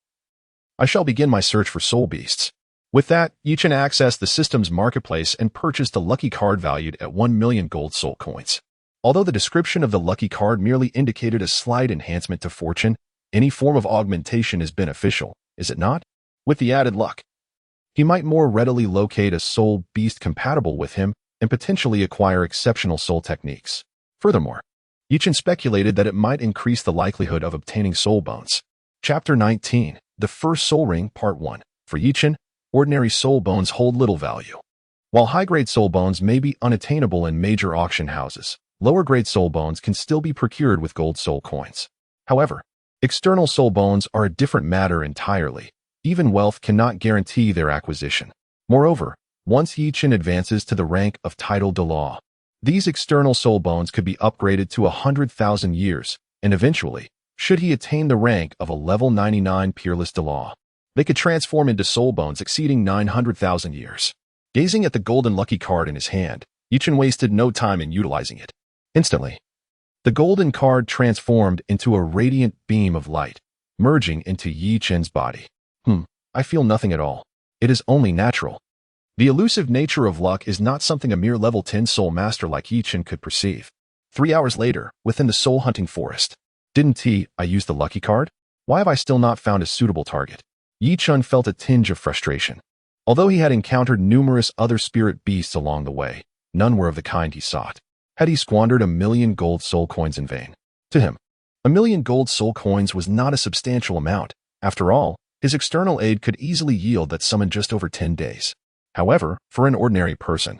I shall begin my search for soul beasts. With that, Yichen accessed the system's marketplace and purchased a lucky card valued at 1 million gold soul coins. Although the description of the lucky card merely indicated a slight enhancement to fortune, any form of augmentation is beneficial, is it not? With the added luck, he might more readily locate a soul beast compatible with him and potentially acquire exceptional soul techniques. Furthermore, Yichen speculated that it might increase the likelihood of obtaining soul bones. Chapter 19. The First Soul Ring, Part 1. For Yichen, ordinary soul bones hold little value. While high-grade soul bones may be unattainable in major auction houses, lower-grade soul bones can still be procured with gold soul coins. However, external soul bones are a different matter entirely. Even wealth cannot guarantee their acquisition. Moreover, once Yichen advances to the rank of title Douluo, these external soul bones could be upgraded to 100,000 years, and eventually, should he attain the rank of a level 99 peerless Douluo, they could transform into soul bones exceeding 900,000 years. Gazing at the golden lucky card in his hand, Yichen wasted no time in utilizing it. Instantly, the golden card transformed into a radiant beam of light, merging into Yichen's body. I feel nothing at all. It is only natural. The elusive nature of luck is not something a mere level 10 soul master like Yichen could perceive. 3 hours later, within the soul hunting forest. Didn't I use the lucky card? Why have I still not found a suitable target? Yichen felt a tinge of frustration. Although he had encountered numerous other spirit beasts along the way, none were of the kind he sought. Had he squandered 1 million gold soul coins in vain? To him, 1 million gold soul coins was not a substantial amount. After all, his external aid could easily yield that sum in just over 10 days. However, for an ordinary person,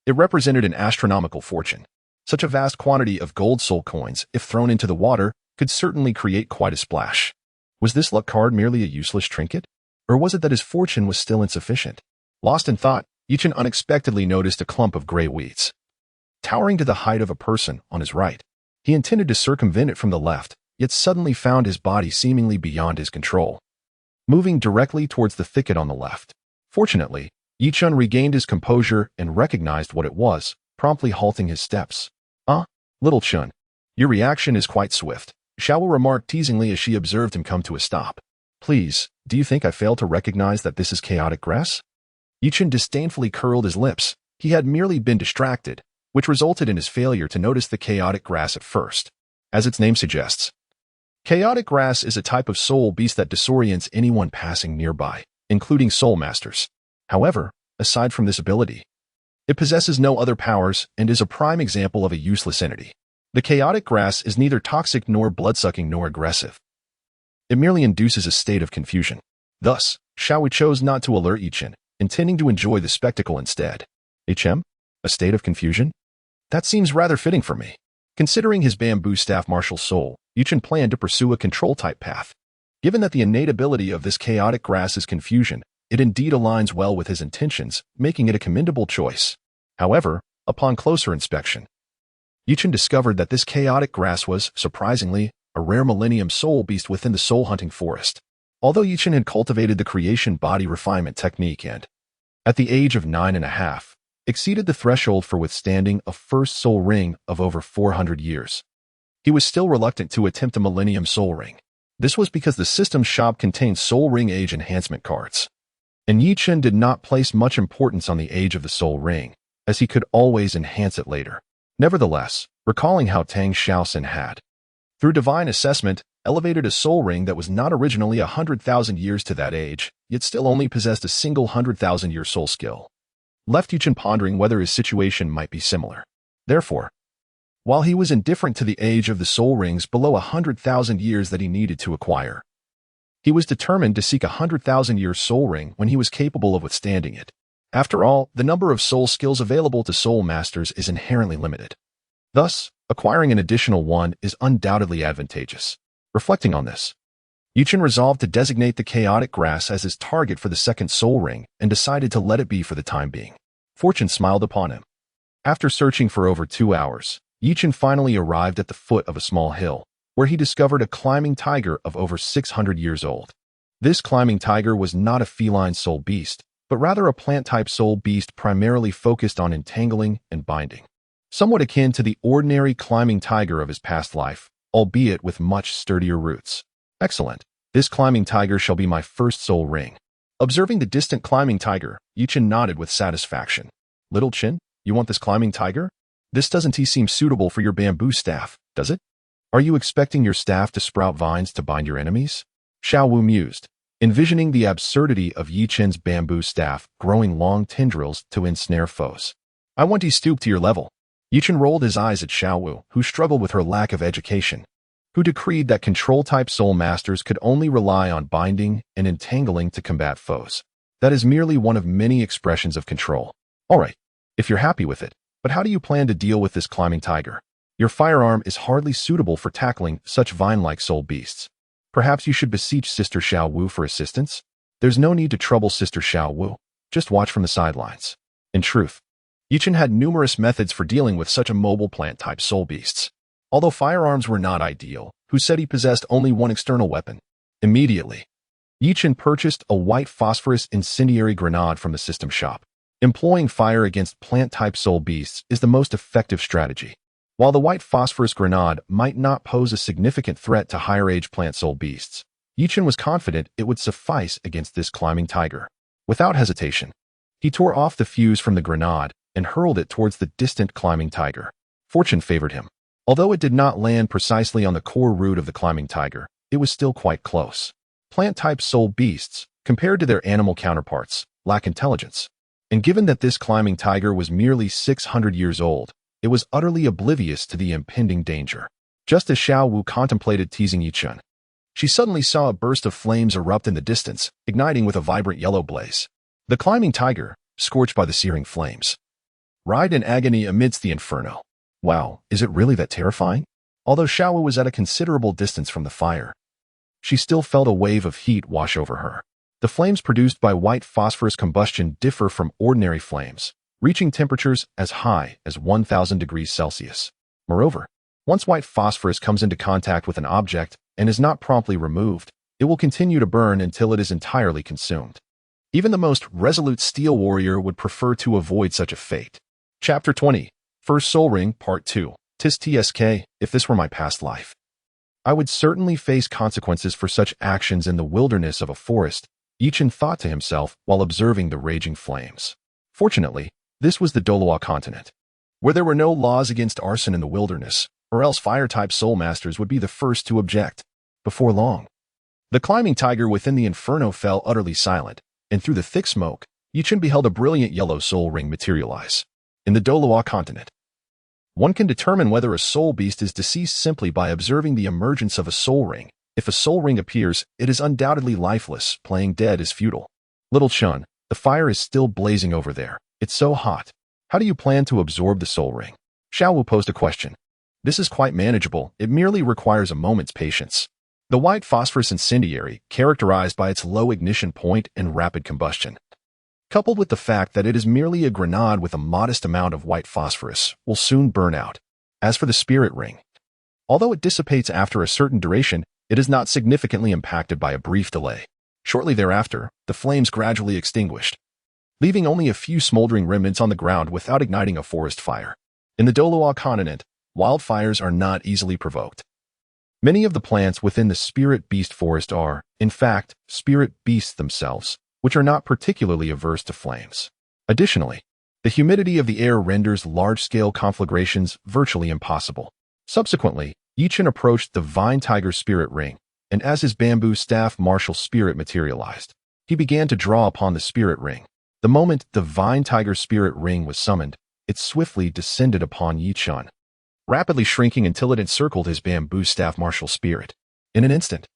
it represented an astronomical fortune. Such a vast quantity of gold soul coins, if thrown into the water, could certainly create quite a splash. Was this luck card merely a useless trinket? Or was it that his fortune was still insufficient? Lost in thought, Yichen unexpectedly noticed a clump of gray weeds, towering to the height of a person on his right. He intended to circumvent it from the left, yet suddenly found his body seemingly beyond his control, moving directly towards the thicket on the left. Fortunately, Yichen regained his composure and recognized what it was, promptly halting his steps. Little Chun, your reaction is quite swift, Xiao Wu remarked teasingly as she observed him come to a stop. Please, do you think I failed to recognize that this is chaotic grass? Yichen disdainfully curled his lips. He had merely been distracted, which resulted in his failure to notice the chaotic grass at first. As its name suggests, chaotic grass is a type of soul beast that disorients anyone passing nearby, including soul masters. However, aside from this ability, it possesses no other powers and is a prime example of a useless entity. The chaotic grass is neither toxic nor bloodsucking nor aggressive. It merely induces a state of confusion. Thus, Xiao Wu chose not to alert Yichen, intending to enjoy the spectacle instead. A state of confusion? That seems rather fitting for me. Considering his bamboo staff martial soul, Yichen planned to pursue a control-type path. Given that the innate ability of this chaotic grass is confusion, it indeed aligns well with his intentions, making it a commendable choice. However, upon closer inspection, Yichen discovered that this chaotic grass was, surprisingly, a rare millennium soul beast within the soul hunting forest. Although Yichen had cultivated the creation body refinement technique and, at the age of 9.5, exceeded the threshold for withstanding a first soul ring of over 400 years. He was still reluctant to attempt a Millennium Soul Ring. This was because the system shop contained Soul Ring age enhancement cards. And Yi Chen did not place much importance on the age of the Soul Ring, as he could always enhance it later. Nevertheless, recalling how Tang Xiaoxin had, through divine assessment, elevated a soul ring that was not originally 100,000 years to that age, yet still only possessed a single 100,000-year soul skill, left Yi Chen pondering whether his situation might be similar. Therefore, while he was indifferent to the age of the soul rings below 100,000 years that he needed to acquire, he was determined to seek a 100,000-year soul ring when he was capable of withstanding it. After all, the number of soul skills available to soul masters is inherently limited. Thus, acquiring an additional one is undoubtedly advantageous. Reflecting on this, Yi Chen resolved to designate the chaotic grass as his target for the second soul ring and decided to let it be for the time being. Fortune smiled upon him. After searching for over 2 hours, Yi Chen finally arrived at the foot of a small hill, where he discovered a climbing tiger of over 600 years old. This climbing tiger was not a feline soul beast, but rather a plant-type soul beast primarily focused on entangling and binding. Somewhat akin to the ordinary climbing tiger of his past life, albeit with much sturdier roots. Excellent. This climbing tiger shall be my first soul ring. Observing the distant climbing tiger, Yi Chen nodded with satisfaction. Little Chen, you want this climbing tiger? This doesn't seem suitable for your bamboo staff, does it? Are you expecting your staff to sprout vines to bind your enemies? Xiao Wu mused, envisioning the absurdity of Yi Chen's bamboo staff growing long tendrils to ensnare foes. I want to stoop to your level. Yi Chen rolled his eyes at Xiao Wu, who struggled with her lack of education, who decreed that control-type soul masters could only rely on binding and entangling to combat foes. That is merely one of many expressions of control. All right, if you're happy with it, but how do you plan to deal with this climbing tiger? Your firearm is hardly suitable for tackling such vine-like soul beasts. Perhaps you should beseech Sister Xiao Wu for assistance? There's no need to trouble Sister Xiao Wu. Just watch from the sidelines. In truth, Yi Chen had numerous methods for dealing with such a mobile plant-type soul beasts. Although firearms were not ideal, who said he possessed only one external weapon? Immediately, Yi Chen purchased a white phosphorus incendiary grenade from the system shop. Employing fire against plant-type soul beasts is the most effective strategy. While the white phosphorus grenade might not pose a significant threat to higher-age plant soul beasts, Yi Chen was confident it would suffice against this climbing tiger. Without hesitation, he tore off the fuse from the grenade and hurled it towards the distant climbing tiger. Fortune favored him. Although it did not land precisely on the core root of the climbing tiger, it was still quite close. Plant-type soul beasts, compared to their animal counterparts, lack intelligence. And given that this climbing tiger was merely 600 years old, it was utterly oblivious to the impending danger. Just as Xiao Wu contemplated teasing Yi Chen, she suddenly saw a burst of flames erupt in the distance, igniting with a vibrant yellow blaze. The climbing tiger, scorched by the searing flames, writhed in agony amidst the inferno. Wow, is it really that terrifying? Although Xiao Wu was at a considerable distance from the fire, she still felt a wave of heat wash over her. The flames produced by white phosphorus combustion differ from ordinary flames, reaching temperatures as high as 1,000 degrees Celsius. Moreover, once white phosphorus comes into contact with an object and is not promptly removed, it will continue to burn until it is entirely consumed. Even the most resolute steel warrior would prefer to avoid such a fate. Chapter 20. First Soul Ring, Part 2. Tis TSK, if this were my past life, I would certainly face consequences for such actions in the wilderness of a forest, Yi Chen thought to himself while observing the raging flames. Fortunately, this was the Douluo Continent, where there were no laws against arson in the wilderness, or else fire-type soul masters would be the first to object. Before long, the climbing tiger within the inferno fell utterly silent, and through the thick smoke, Yi Chen beheld a brilliant yellow soul ring materialize. In the Douluo Continent, one can determine whether a soul beast is deceased simply by observing the emergence of a soul ring. If a soul ring appears, it is undoubtedly lifeless. Playing dead is futile. Little Chun, the fire is still blazing over there. It's so hot. How do you plan to absorb the soul ring? Xiao Wu posed a question. This is quite manageable. It merely requires a moment's patience. The white phosphorus incendiary, characterized by its low ignition point and rapid combustion, coupled with the fact that it is merely a grenade with a modest amount of white phosphorus, will soon burn out. As for the spirit ring, although it dissipates after a certain duration, it is not significantly impacted by a brief delay. Shortly thereafter, the flames gradually extinguished. leaving only a few smoldering remnants on the ground without igniting a forest fire. In the Douluo Continent, wildfires are not easily provoked. Many of the plants within the spirit beast forest are, in fact, spirit beasts themselves, which are not particularly averse to flames. Additionally, the humidity of the air renders large-scale conflagrations virtually impossible. Subsequently, Yichen approached the Vine Tiger Spirit Ring, and as his bamboo staff martial spirit materialized, he began to draw upon the spirit ring. The moment the Vine Tiger Spirit Ring was summoned, it swiftly descended upon Yichen, rapidly shrinking until it encircled his bamboo staff martial spirit. In an instant,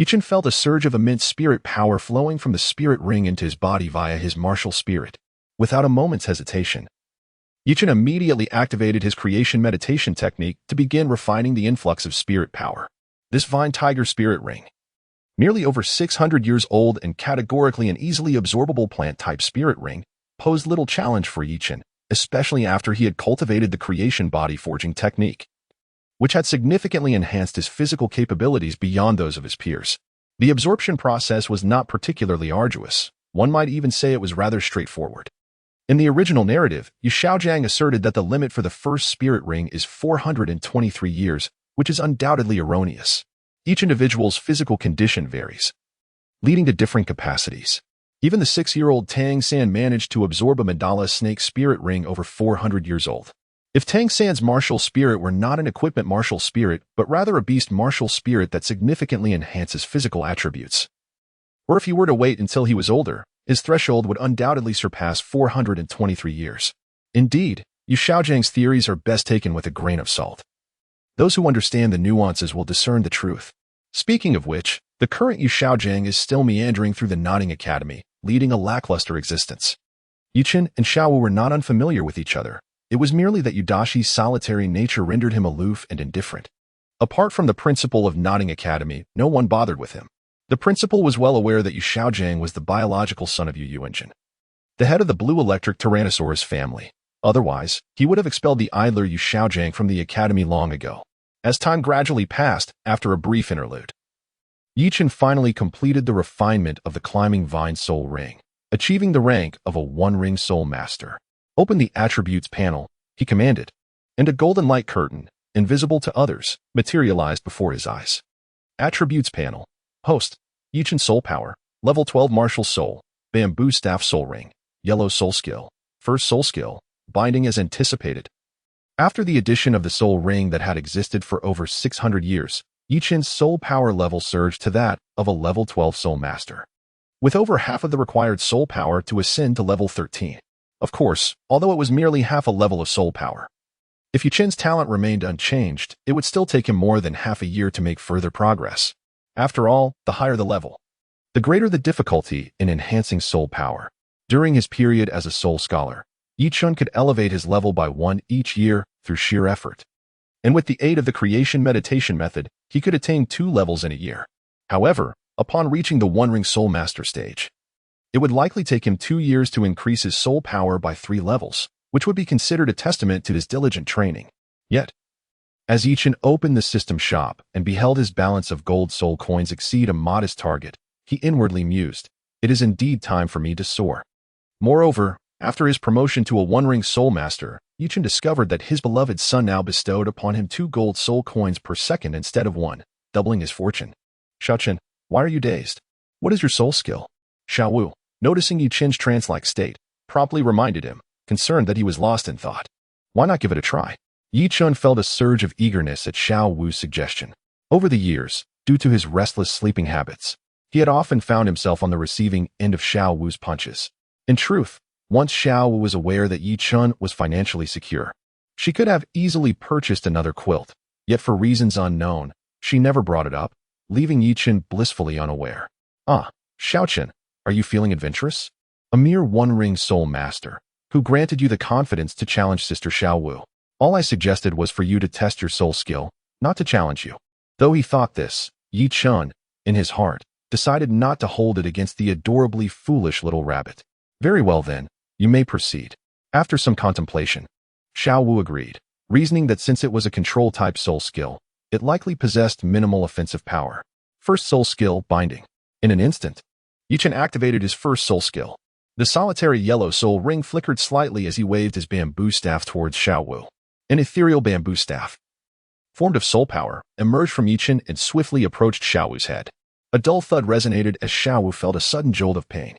Yichen felt a surge of immense spirit power flowing from the spirit ring into his body via his martial spirit. Without a moment's hesitation, Yichen immediately activated his creation meditation technique to begin refining the influx of spirit power. This Vine Tiger Spirit Ring, nearly over 600 years old and categorically an easily absorbable plant-type spirit ring, posed little challenge for Yichen, especially after he had cultivated the creation body forging technique, which had significantly enhanced his physical capabilities beyond those of his peers. The absorption process was not particularly arduous. One might even say it was rather straightforward. In the original narrative, Yu Shaojiang asserted that the limit for the first spirit ring is 423 years, which is undoubtedly erroneous. Each individual's physical condition varies, leading to different capacities. Even the 6-year-old Tang San managed to absorb a mandala snake spirit ring over 400 years old. If Tang San's martial spirit were not an equipment martial spirit, but rather a beast martial spirit that significantly enhances physical attributes, or if he were to wait until he was older, his threshold would undoubtedly surpass 423 years. Indeed, Yu Shaojiang's theories are best taken with a grain of salt. Those who understand the nuances will discern the truth. Speaking of which, the current Yu Shaojiang is still meandering through the Nodding Academy, leading a lackluster existence. Yichen and Xiaowu were not unfamiliar with each other. It was merely that Yudashi's solitary nature rendered him aloof and indifferent. Apart from the principal of Nodding Academy, no one bothered with him. The principal was well aware that Yu Shaojiang was the biological son of Yu Yuanjin, the head of the blue electric Tyrannosaurus family. Otherwise, he would have expelled the idler Yu Shaojiang from the academy long ago. As time gradually passed, after a brief interlude, Yichen finally completed the refinement of the climbing vine soul ring, achieving the rank of a one-ring soul master. Open the attributes panel, he commanded, and a golden light curtain, invisible to others, materialized before his eyes. Attributes panel. Host, Yichen Soul Power, Level 12 Martial Soul, Bamboo Staff Soul Ring, Yellow Soul Skill, First Soul Skill, Binding as anticipated. After the addition of the soul ring that had existed for over 600 years, Yichen's soul power level surged to that of a level 12 soul master, with over half of the required soul power to ascend to level 13. Of course, although it was merely half a level of soul power, if Yichen's talent remained unchanged, it would still take him more than half a year to make further progress. After all, the higher the level, the greater the difficulty in enhancing soul power. During his period as a soul scholar, Yichen could elevate his level by 1 each year through sheer effort. And with the aid of the creation meditation method, he could attain 2 levels in a year. However, upon reaching the one-ring soul master stage, it would likely take him 2 years to increase his soul power by 3 levels, which would be considered a testament to his diligent training. Yet, as Yichen opened the system shop and beheld his balance of gold soul coins exceed a modest target, he inwardly mused, "It is indeed time for me to soar." Moreover, after his promotion to a one-ring soul master, Yichen discovered that his beloved son now bestowed upon him 2 gold soul coins per second instead of 1, doubling his fortune. "Xiaochen, why are you dazed? What is your soul skill?" Xiaowu, noticing Yichen's trance-like state, promptly reminded him, concerned that he was lost in thought. Why not give it a try? Yichen felt a surge of eagerness at Xiaowu's suggestion. Over the years, due to his restless sleeping habits, he had often found himself on the receiving end of Xiaowu's punches. In truth, once Xiaowu was aware that Yichen was financially secure, she could have easily purchased another quilt, yet for reasons unknown, she never brought it up, leaving Yichen blissfully unaware. "Ah, Xiaochen, are you feeling adventurous?" A mere one-ring soul master, who granted you the confidence to challenge Sister Xiaowu. "All I suggested was for you to test your soul skill, not to challenge you." Though he thought this, Yichen, in his heart, decided not to hold it against the adorably foolish little rabbit. "Very well then, you may proceed." After some contemplation, Xiaowu agreed, reasoning that since it was a control-type soul skill, it likely possessed minimal offensive power. First soul skill, Binding. In an instant, Yichen activated his first soul skill, The solitary yellow soul ring flickered slightly as he waved his bamboo staff towards Xiaowu. An ethereal bamboo staff, formed of soul power, emerged from Yichen and swiftly approached Xiaowu's head. A dull thud resonated as Xiaowu felt a sudden jolt of pain.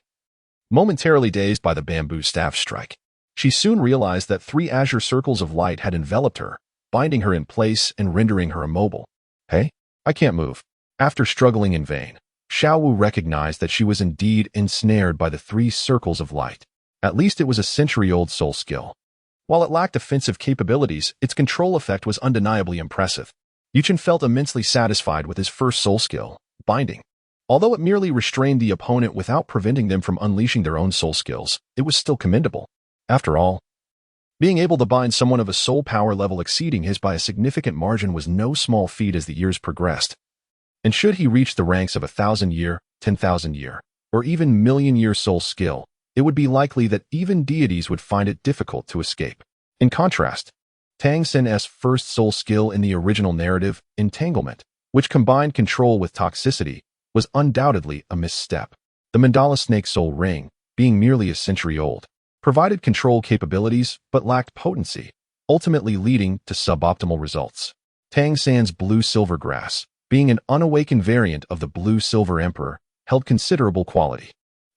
Momentarily dazed by the bamboo staff's strike, she soon realized that 3 azure circles of light had enveloped her, binding her in place and rendering her immobile. Hey, I can't move. After struggling in vain, Xiaowu recognized that she was indeed ensnared by the 3 circles of light. At least it was a century-old soul skill. While it lacked offensive capabilities, its control effect was undeniably impressive. Yichen felt immensely satisfied with his first soul skill, binding. Although it merely restrained the opponent without preventing them from unleashing their own soul skills, it was still commendable. After all, being able to bind someone of a soul power level exceeding his by a significant margin was no small feat as the years progressed. And should he reach the ranks of 1,000-year, 10,000-year, or even million-year soul skill, it would be likely that even deities would find it difficult to escape. In contrast, Tang Sen's first soul skill in the original narrative, Entanglement, which combined control with toxicity, was undoubtedly a misstep. The Mandala Snake Soul Ring, being merely a century old, provided control capabilities but lacked potency, ultimately leading to suboptimal results. Tang San's Blue-Silver Grass, being an unawakened variant of the Blue-Silver Emperor, held considerable quality.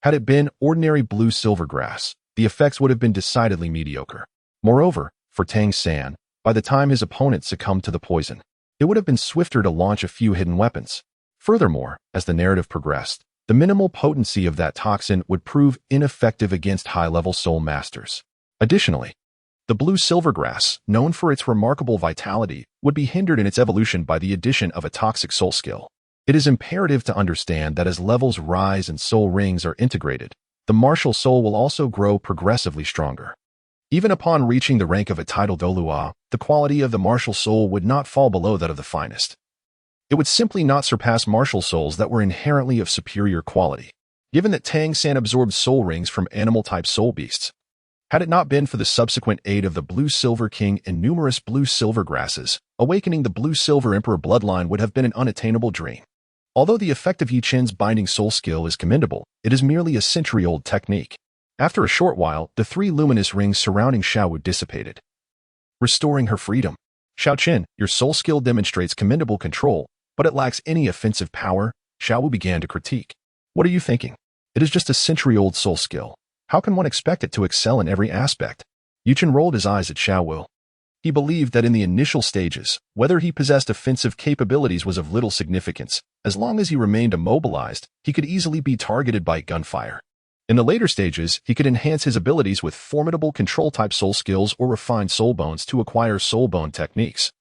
Had it been ordinary Blue-Silver Grass, the effects would have been decidedly mediocre. Moreover, for Tang San, by the time his opponent succumbed to the poison, it would have been swifter to launch a few hidden weapons. Furthermore, as the narrative progressed, the minimal potency of that toxin would prove ineffective against high-level soul masters. Additionally, the Blue-Silver Grass, known for its remarkable vitality, would be hindered in its evolution by the addition of a toxic soul skill. It is imperative to understand that as levels rise and soul rings are integrated, the martial soul will also grow progressively stronger. Even upon reaching the rank of a titled Douluo, the quality of the martial soul would not fall below that of the finest. It would simply not surpass martial souls that were inherently of superior quality, given that Tang San absorbed soul rings from animal-type soul beasts. Had it not been for the subsequent aid of the Blue-Silver King and numerous Blue-Silver Grasses, awakening the Blue-Silver Emperor bloodline would have been an unattainable dream. Although the effect of Yichen's binding soul skill is commendable, it is merely a century-old technique. After a short while, the 3 luminous rings surrounding Xiaowu dissipated, restoring her freedom. Xiaoqin, your soul skill demonstrates commendable control, but it lacks any offensive power, Xiaowu began to critique. What are you thinking? It is just a century-old soul skill. How can one expect it to excel in every aspect? Yichen rolled his eyes at Xiaowu. He believed that in the initial stages, whether he possessed offensive capabilities was of little significance. As long as he remained immobilized, he could easily be targeted by gunfire. In the later stages, he could enhance his abilities with formidable control-type soul skills or refined soul bones to acquire soul bone techniques,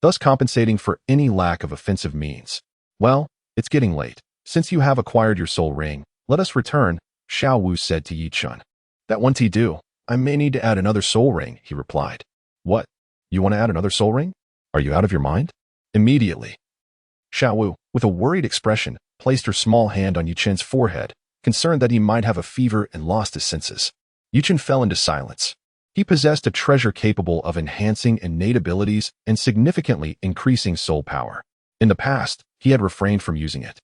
thus compensating for any lack of offensive means. Well, it's getting late. Since you have acquired your soul ring, let us return, Xiaowu said to Yichen. That won't do. I may need to add another soul ring, he replied. What? You want to add another soul ring? Are you out of your mind? Immediately. Xiaowu, with a worried expression, placed her small hand on Yichen's forehead, concerned that he might have a fever and lost his senses. Yichen fell into silence. He possessed a treasure capable of enhancing innate abilities and significantly increasing soul power. In the past, he had refrained from using it,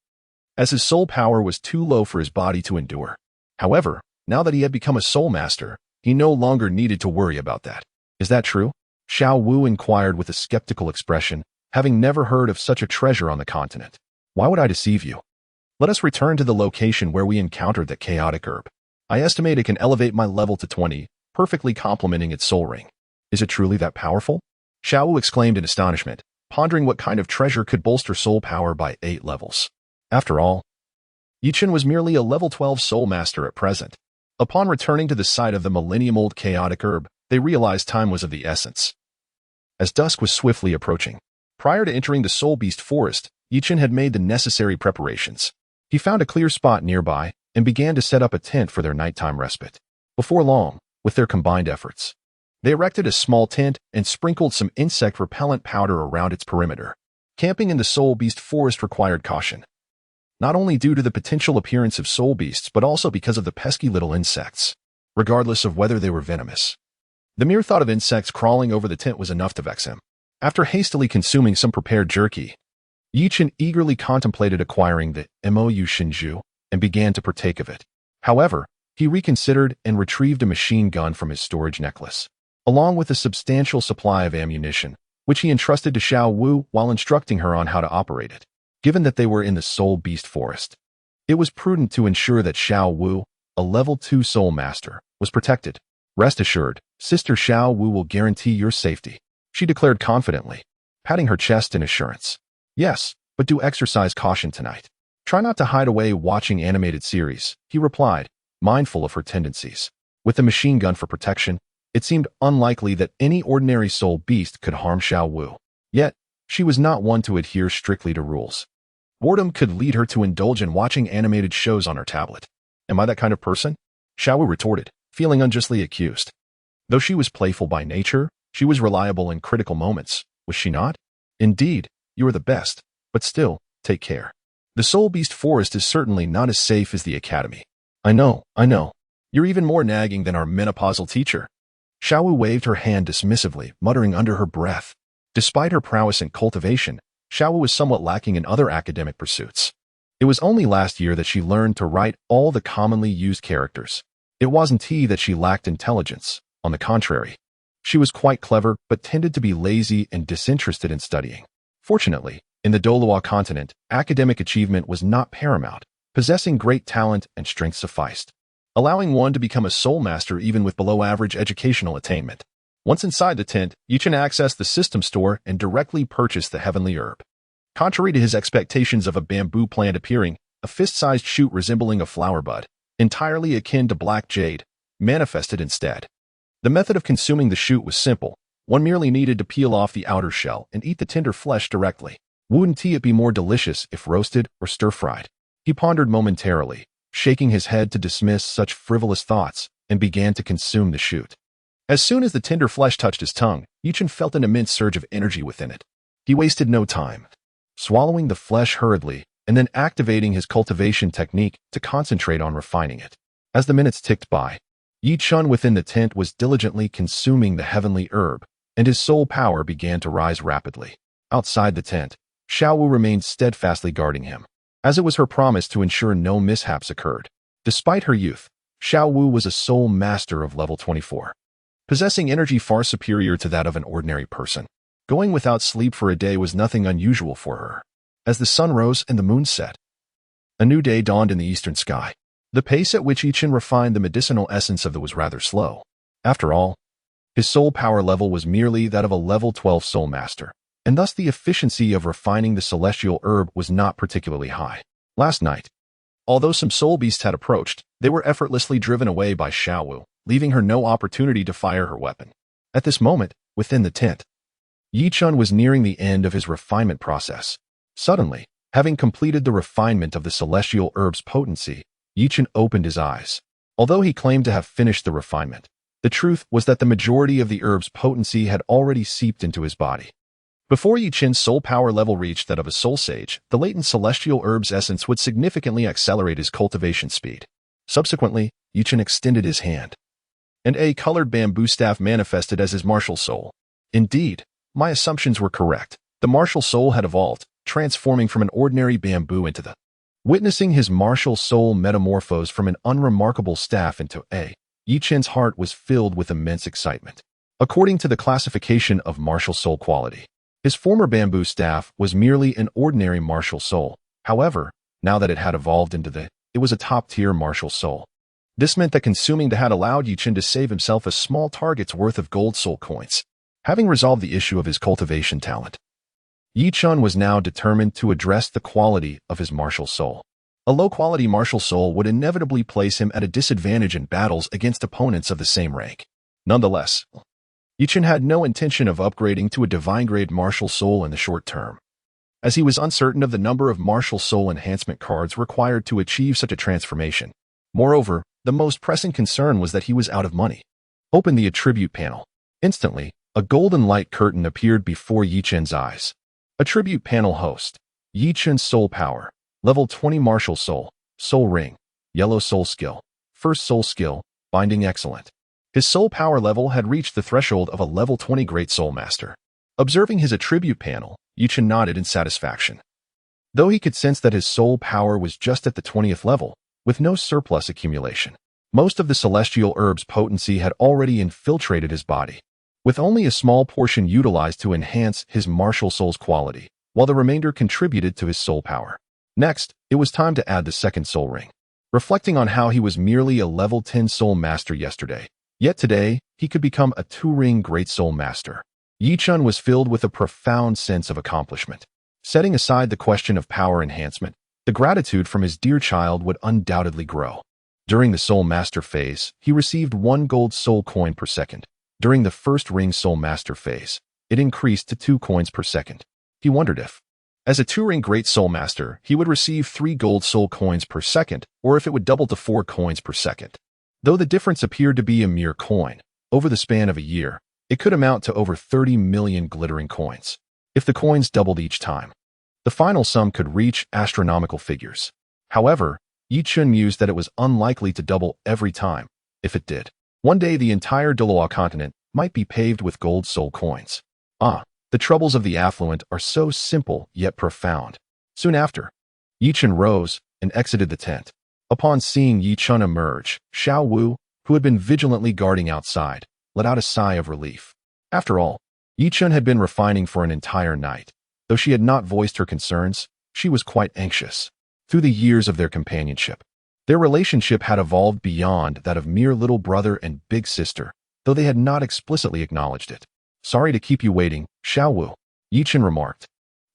as his soul power was too low for his body to endure. However, now that he had become a soul master, he no longer needed to worry about that. Is that true? Xiaowu inquired with a skeptical expression, having never heard of such a treasure on the continent. Why would I deceive you? Let us return to the location where we encountered that chaotic herb. I estimate it can elevate my level to 20, perfectly complementing its soul ring. Is it truly that powerful? Xiaowu exclaimed in astonishment, pondering what kind of treasure could bolster soul power by 8 levels. After all, Yichen was merely a level 12 soul master at present. Upon returning to the site of the millennium-old chaotic herb, they realized time was of the essence. As dusk was swiftly approaching, prior to entering the Soul Beast Forest, Yichen had made the necessary preparations. He found a clear spot nearby and began to set up a tent for their nighttime respite. Before long, with their combined efforts, they erected a small tent and sprinkled some insect-repellent powder around its perimeter. Camping in the Soul Beast Forest required caution, not only due to the potential appearance of soul beasts but also because of the pesky little insects, regardless of whether they were venomous. The mere thought of insects crawling over the tent was enough to vex him. After hastily consuming some prepared jerky, Yichen eagerly contemplated acquiring the Mou Shinju and began to partake of it. However, He reconsidered and retrieved a machine gun from his storage necklace, along with a substantial supply of ammunition, which he entrusted to Xiao Wu while instructing her on how to operate it. Given that they were in the Soul Beast Forest, it was prudent to ensure that Xiao Wu, a level 2 Soul Master, was protected. Rest assured, Sister Xiao Wu will guarantee your safety, she declared confidently, patting her chest in assurance. Yes, but do exercise caution tonight. Try not to hide away watching animated series, he replied, mindful of her tendencies. With the machine gun for protection, it seemed unlikely that any ordinary soul beast could harm Xiao Wu. Yet, she was not one to adhere strictly to rules. Boredom could lead her to indulge in watching animated shows on her tablet. Am I that kind of person? Xiao Wu retorted, feeling unjustly accused. Though she was playful by nature, she was reliable in critical moments, was she not? Indeed, you are the best, but still, take care. The Soul Beast Forest is certainly not as safe as the Academy. I know. You're even more nagging than our menopausal teacher. Xiao Wu waved her hand dismissively, muttering under her breath. Despite her prowess in cultivation, Xiao Wu was somewhat lacking in other academic pursuits. It was only last year that she learned to write all the commonly used characters. It wasn't that she lacked intelligence. On the contrary, she was quite clever but tended to be lazy and disinterested in studying. Fortunately, in the Douluo Continent, academic achievement was not paramount. Possessing great talent and strength sufficed, allowing one to become a soul master even with below-average educational attainment. Once inside the tent, Yichen accessed the system store and directly purchased the heavenly herb. Contrary to his expectations of a bamboo plant appearing, a fist-sized shoot resembling a flower bud, entirely akin to black jade, manifested instead. The method of consuming the shoot was simple. One merely needed to peel off the outer shell and eat the tender flesh directly. Wouldn't it be more delicious if roasted or stir-fried? He pondered momentarily, shaking his head to dismiss such frivolous thoughts, and began to consume the shoot. As soon as the tender flesh touched his tongue, Yichen felt an immense surge of energy within it. He wasted no time, swallowing the flesh hurriedly, and then activating his cultivation technique to concentrate on refining it. As the minutes ticked by, Yichen within the tent was diligently consuming the heavenly herb, and his soul power began to rise rapidly. Outside the tent, Xiao Wu remained steadfastly guarding him, as it was her promise to ensure no mishaps occurred. Despite her youth, Xiao Wu was a soul master of level 24, possessing energy far superior to that of an ordinary person. Going without sleep for a day was nothing unusual for her. As the sun rose and the moon set, a new day dawned in the eastern sky. The pace at which Yichen refined the medicinal essence of the was rather slow. After all, his soul power level was merely that of a level 12 soul master, and thus the efficiency of refining the celestial herb was not particularly high. Last night, although some soul beasts had approached, they were effortlessly driven away by Xiao Wu, leaving her no opportunity to fire her weapon. At this moment, within the tent, Yichen was nearing the end of his refinement process. Suddenly, having completed the refinement of the celestial herb's potency, Yichen opened his eyes. Although he claimed to have finished the refinement, the truth was that the majority of the herb's potency had already seeped into his body. Before Yichen's soul power level reached that of a soul sage, the latent celestial herb's essence would significantly accelerate his cultivation speed. Subsequently, Yichen extended his hand, and a colored bamboo staff manifested as his martial soul. Indeed, my assumptions were correct. The martial soul had evolved, transforming from an ordinary bamboo into the. Witnessing his martial soul metamorphose from an unremarkable staff into a, Yichen's heart was filled with immense excitement. According to the classification of martial soul quality, his former bamboo staff was merely an ordinary martial soul. However, now that it had evolved into it was a top-tier martial soul. This meant that consuming the had allowed Yichen to save himself a small target's worth of gold soul coins. Having resolved the issue of his cultivation talent, Yichen was now determined to address the quality of his martial soul. A low-quality martial soul would inevitably place him at a disadvantage in battles against opponents of the same rank. Nonetheless, Yichen had no intention of upgrading to a divine-grade martial soul in the short term, as he was uncertain of the number of martial soul enhancement cards required to achieve such a transformation. Moreover, the most pressing concern was that he was out of money. Open the attribute panel. Instantly, a golden light curtain appeared before Yichen's eyes. Attribute panel host. Yichen's soul power. Level 20 martial soul. Soul ring. Yellow soul skill. First soul skill. Binding excellent. His soul power level had reached the threshold of a level 20 great soul master. Observing his attribute panel, Yichen nodded in satisfaction. Though he could sense that his soul power was just at the 20th level, with no surplus accumulation. Most of the celestial herb's potency had already infiltrated his body, with only a small portion utilized to enhance his martial soul's quality, while the remainder contributed to his soul power. Next, it was time to add the second soul ring. Reflecting on how he was merely a level 10 soul master yesterday, yet today, he could become a 2-ring great soul master. Yi Chun was filled with a profound sense of accomplishment. Setting aside the question of power enhancement, the gratitude from his dear child would undoubtedly grow. During the Soul Master phase, he received 1 gold soul coin per second. During the first ring Soul Master phase, it increased to 2 coins per second. He wondered if, as a 2-ring Great Soul Master, he would receive 3 gold soul coins per second, or if it would double to 4 coins per second. Though the difference appeared to be a mere coin, over the span of a year, it could amount to over 30 million glittering coins. If the coins doubled each time, the final sum could reach astronomical figures. However, Yi Chun mused that it was unlikely to double every time. If it did, one day the entire Douluo Continent might be paved with gold soul coins. The troubles of the affluent are so simple yet profound. Soon after, Yi Chun rose and exited the tent. Upon seeing Yi Chun emerge, Xiao Wu, who had been vigilantly guarding outside, let out a sigh of relief. After all, Yi Chun had been refining for an entire night. Though she had not voiced her concerns, she was quite anxious. Through the years of their companionship, their relationship had evolved beyond that of mere little brother and big sister, though they had not explicitly acknowledged it. Sorry to keep you waiting, Xiao Wu, Yi Chun remarked,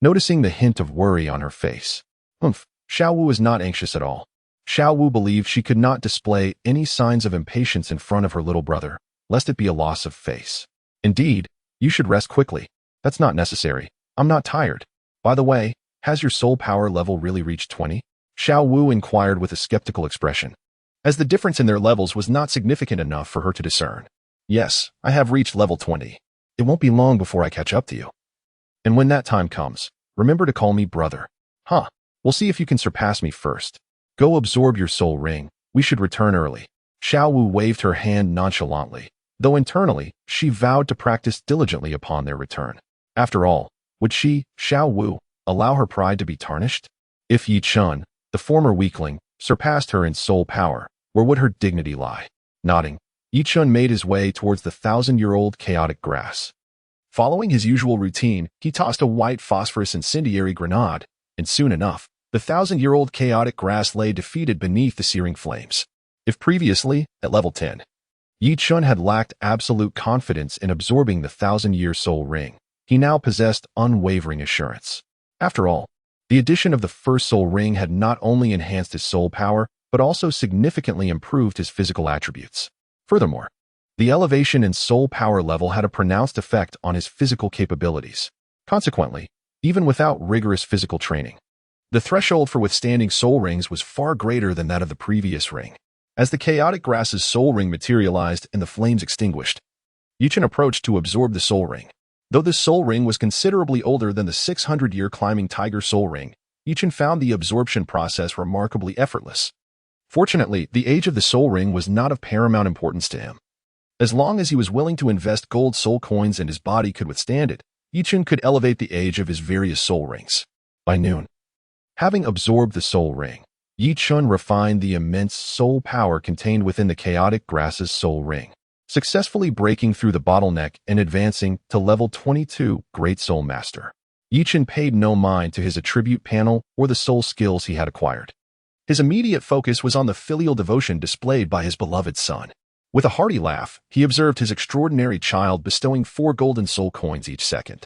noticing the hint of worry on her face. Xiao Wu was not anxious at all. Xiao Wu believed she could not display any signs of impatience in front of her little brother, lest it be a loss of face. Indeed, you should rest quickly. That's not necessary. I'm not tired. By the way, has your soul power level really reached 20? Xiao Wu inquired with a skeptical expression, as the difference in their levels was not significant enough for her to discern. Yes, I have reached level 20. It won't be long before I catch up to you. And when that time comes, remember to call me brother. We'll see if you can surpass me first. Go absorb your soul ring. We should return early. Xiao Wu waved her hand nonchalantly, though internally, she vowed to practice diligently upon their return. After all, would she, Xiao Wu, allow her pride to be tarnished? If Yi Chun, the former weakling, surpassed her in soul power, where would her dignity lie? Nodding, Yi Chun made his way towards the 1,000-year-old chaotic grass. Following his usual routine, he tossed a white phosphorus incendiary grenade, and soon enough, the 1,000-year-old chaotic grass lay defeated beneath the searing flames. If previously, at level 10, Yi Chun had lacked absolute confidence in absorbing the 1,000-year soul ring, he now possessed unwavering assurance. After all, the addition of the first soul ring had not only enhanced his soul power, but also significantly improved his physical attributes. Furthermore, the elevation in soul power level had a pronounced effect on his physical capabilities. Consequently, even without rigorous physical training, the threshold for withstanding soul rings was far greater than that of the previous ring. As the chaotic grass's soul ring materialized and the flames extinguished, Yi Chun approached to absorb the soul ring. Though this soul ring was considerably older than the 600-year climbing tiger soul ring, Yi Chun found the absorption process remarkably effortless. Fortunately, the age of the soul ring was not of paramount importance to him. As long as he was willing to invest gold soul coins and his body could withstand it, Yi Chun could elevate the age of his various soul rings. By noon, having absorbed the soul ring, Yi Chun refined the immense soul power contained within the chaotic grass's soul ring, successfully breaking through the bottleneck and advancing to level 22 Great Soul Master. Yi Chun paid no mind to his attribute panel or the soul skills he had acquired. His immediate focus was on the filial devotion displayed by his beloved son. With a hearty laugh, he observed his extraordinary child bestowing 4 golden soul coins each second.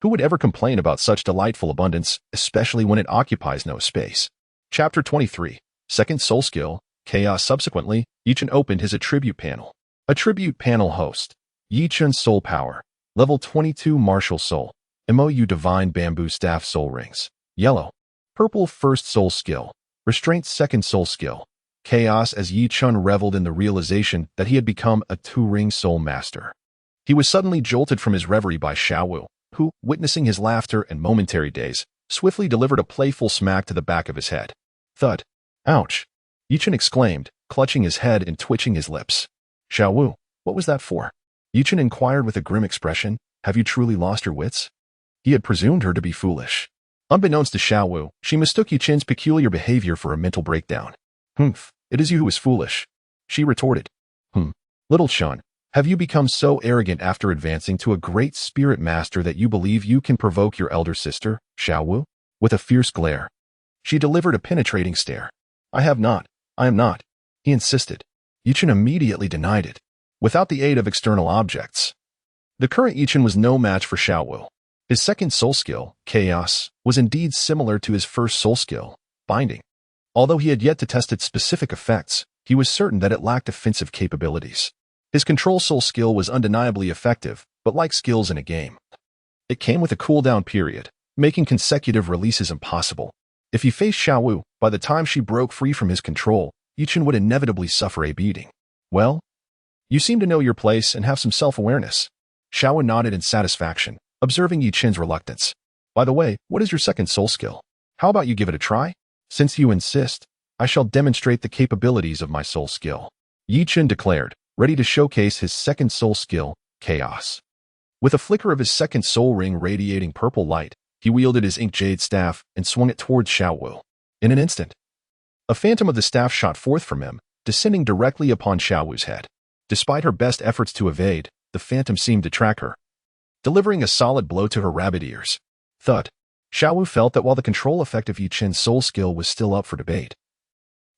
Who would ever complain about such delightful abundance, especially when it occupies no space? Chapter 23, Second Soul Skill, Chaos. Subsequently, Yi Chun opened his attribute panel. Attribute panel host, Yi Chun Soul Power, Level 22 Martial Soul, MOU Divine Bamboo Staff Soul Rings, Yellow, Purple First Soul Skill, Restraint Second Soul Skill, Chaos. As Yi Chun reveled in the realization that he had become a 2-ring soul master, he was suddenly jolted from his reverie by Xiao Wu, who, witnessing his laughter and momentary daze, swiftly delivered a playful smack to the back of his head. Thud. Ouch! Yi Chun exclaimed, clutching his head and twitching his lips. Xiao Wu, what was that for? Yi Chun inquired with a grim expression. Have you truly lost your wits? He had presumed her to be foolish. Unbeknownst to Xiao Wu, she mistook Yi Chun's peculiar behavior for a mental breakdown. It is you who is foolish. She retorted. Little Chun, have you become so arrogant after advancing to a great spirit master that you believe you can provoke your elder sister, Xiaowu? With a fierce glare, she delivered a penetrating stare. I am not, he insisted. Yichen immediately denied it, without the aid of external objects. The current Yichen was no match for Xiaowu. His second soul skill, Chaos, was indeed similar to his first soul skill, Binding. Although he had yet to test its specific effects, he was certain that it lacked offensive capabilities. His control soul skill was undeniably effective, but like skills in a game, it came with a cooldown period, making consecutive releases impossible. If he faced Xiaowu, by the time she broke free from his control, Yichen would inevitably suffer a beating. Well, you seem to know your place and have some self-awareness. Xiaowu nodded in satisfaction, observing Yichen's reluctance. By the way, what is your second soul skill? How about you give it a try? Since you insist, I shall demonstrate the capabilities of my soul skill. Yichen declared, ready to showcase his second soul skill, Chaos. With a flicker of his second soul ring radiating purple light, he wielded his ink jade staff and swung it towards Xiaowu. In an instant, a phantom of the staff shot forth from him, descending directly upon Xiaowu's head. Despite her best efforts to evade, the phantom seemed to track her, delivering a solid blow to her rabbit ears. Thud. Xiaowu felt that while the control effect of Yichen's soul skill was still up for debate,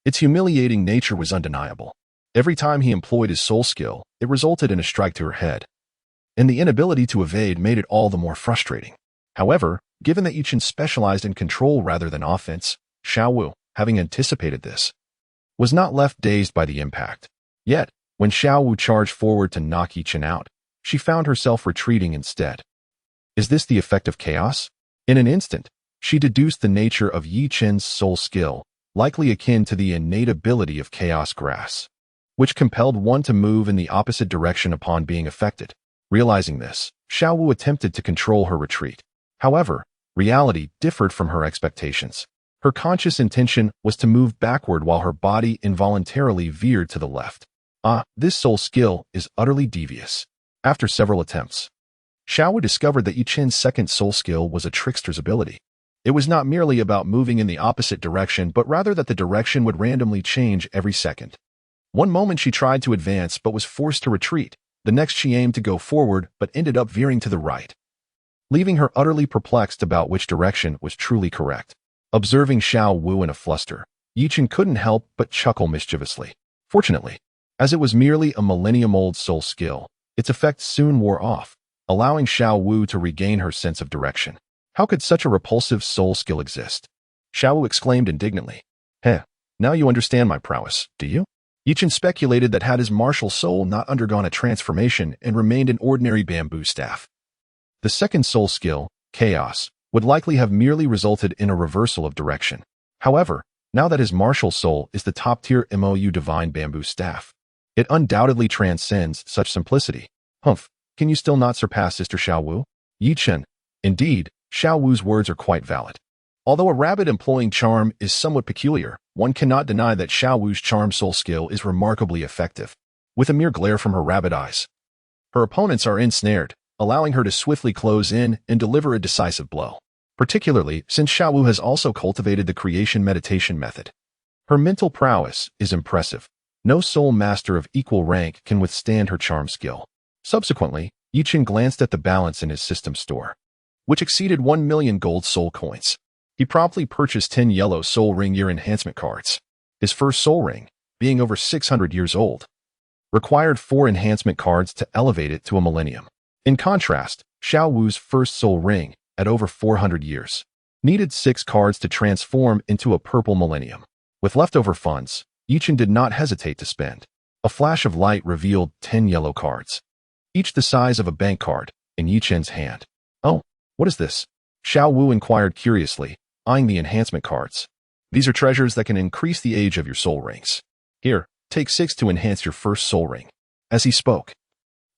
its humiliating nature was undeniable. Every time he employed his soul skill, it resulted in a strike to her head, and the inability to evade made it all the more frustrating. However, given that Yichen specialized in control rather than offense, Xiaowu, having anticipated this, was not left dazed by the impact. Yet, when Xiaowu charged forward to knock Yichen out, she found herself retreating instead. Is this the effect of chaos? In an instant, she deduced the nature of Yichen's soul skill, likely akin to the innate ability of Chaos Grass, which compelled one to move in the opposite direction upon being affected. Realizing this, Xiaowu attempted to control her retreat. However, reality differed from her expectations. Her conscious intention was to move backward while her body involuntarily veered to the left. This soul skill is utterly devious. After several attempts, Xiaowu discovered that Yichen's second soul skill was a trickster's ability. It was not merely about moving in the opposite direction, but rather that the direction would randomly change every second. One moment she tried to advance but was forced to retreat. The next she aimed to go forward but ended up veering to the right, leaving her utterly perplexed about which direction was truly correct. Observing Xiaowu in a fluster, Yichen couldn't help but chuckle mischievously. Fortunately, as it was merely a millennium-old soul skill, its effect soon wore off, allowing Xiaowu to regain her sense of direction. How could such a repulsive soul skill exist? Xiaowu exclaimed indignantly. Now you understand my prowess, do you? Yichen speculated that had his martial soul not undergone a transformation and remained an ordinary bamboo staff, the second soul skill, Chaos, would likely have merely resulted in a reversal of direction. However, now that his martial soul is the top-tier MOU divine bamboo staff, it undoubtedly transcends such simplicity. Can you still not surpass Sister Xiaowu? Yichen. Indeed, Xiaowu's words are quite valid. Although a rabbit employing charm is somewhat peculiar, one cannot deny that Xiaowu's charm soul skill is remarkably effective. With a mere glare from her rabbit eyes, her opponents are ensnared, allowing her to swiftly close in and deliver a decisive blow. Particularly since Xiaowu has also cultivated the creation meditation method. Her mental prowess is impressive. No soul master of equal rank can withstand her charm skill. Subsequently, Yichen glanced at the balance in his system store, which exceeded 1 million gold soul coins. He promptly purchased 10 yellow soul ring year enhancement cards. His first soul ring, being over 600 years old, required 4 enhancement cards to elevate it to a millennium. In contrast, Xiaowu's first soul ring, at over 400 years, needed 6 cards to transform into a purple millennium. With leftover funds, Yichen did not hesitate to spend. A flash of light revealed 10 yellow cards, each the size of a bank card, in Yichen's hand. Oh, what is this? Xiaowu inquired curiously, eyeing the enhancement cards. These are treasures that can increase the age of your soul rings. Here, take 6 to enhance your first soul ring. As he spoke,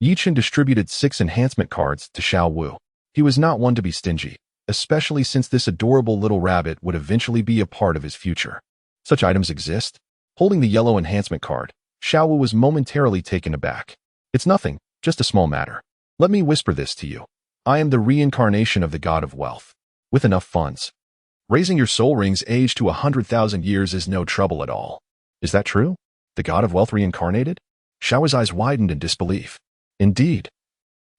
Yichen distributed 6 enhancement cards to Xiaowu. He was not one to be stingy, especially since this adorable little rabbit would eventually be a part of his future. Such items exist? Holding the yellow enhancement card, Xiaowu was momentarily taken aback. It's nothing, just a small matter. Let me whisper this to you. I am the reincarnation of the god of wealth. With enough funds, raising your soul ring's age to 100,000 years is no trouble at all. Is that true? The god of wealth reincarnated? Xiao's eyes widened in disbelief. Indeed.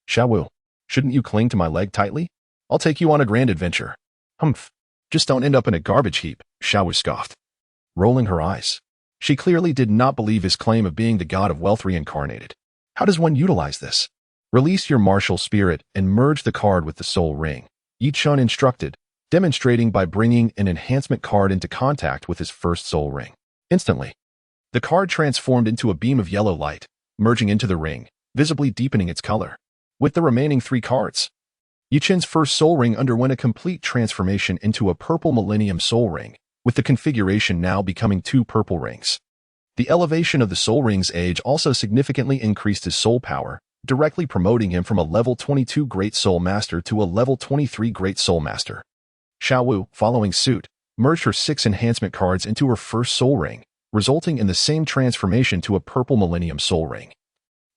Xiao, shouldn't you cling to my leg tightly? I'll take you on a grand adventure. Humph. Just don't end up in a garbage heap, Xiao scoffed, rolling her eyes. She clearly did not believe his claim of being the god of wealth reincarnated. How does one utilize this? Release your martial spirit and merge the card with the soul ring, Yi Chun instructed, demonstrating by bringing an enhancement card into contact with his first soul ring. Instantly, the card transformed into a beam of yellow light, merging into the ring, visibly deepening its color. With the remaining 3 cards, Yi Chun's first soul ring underwent a complete transformation into a purple Millennium soul ring, with the configuration now becoming 2 purple rings. The elevation of the soul ring's age also significantly increased his soul power, directly promoting him from a level 22 Great Soul Master to a level 23 Great Soul Master. Xiao, following suit, merged her 6 enhancement cards into her first soul ring, resulting in the same transformation to a purple Millennium soul ring,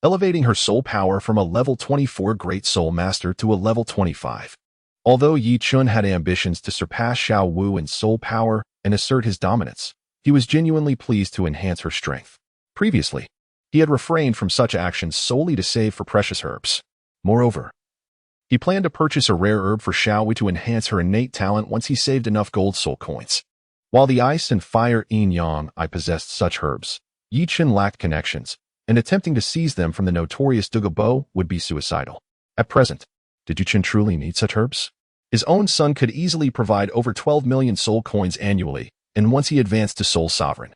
elevating her soul power from a level 24 Great Soul Master to a level 25. Although Yi Chun had ambitions to surpass Xiao Wu in soul power and assert his dominance, he was genuinely pleased to enhance her strength. Previously, he had refrained from such actions solely to save for precious herbs. Moreover, he planned to purchase a rare herb for Xiao Wu to enhance her innate talent once he saved enough gold soul coins. While the ice and fire yin yang I possessed such herbs, Yi Chun lacked connections, and attempting to seize them from the notorious Douluo would be suicidal. At present, did Yi Chun truly need such herbs? His own son could easily provide over 12 million soul coins annually, and once he advanced to Soul Sovereign,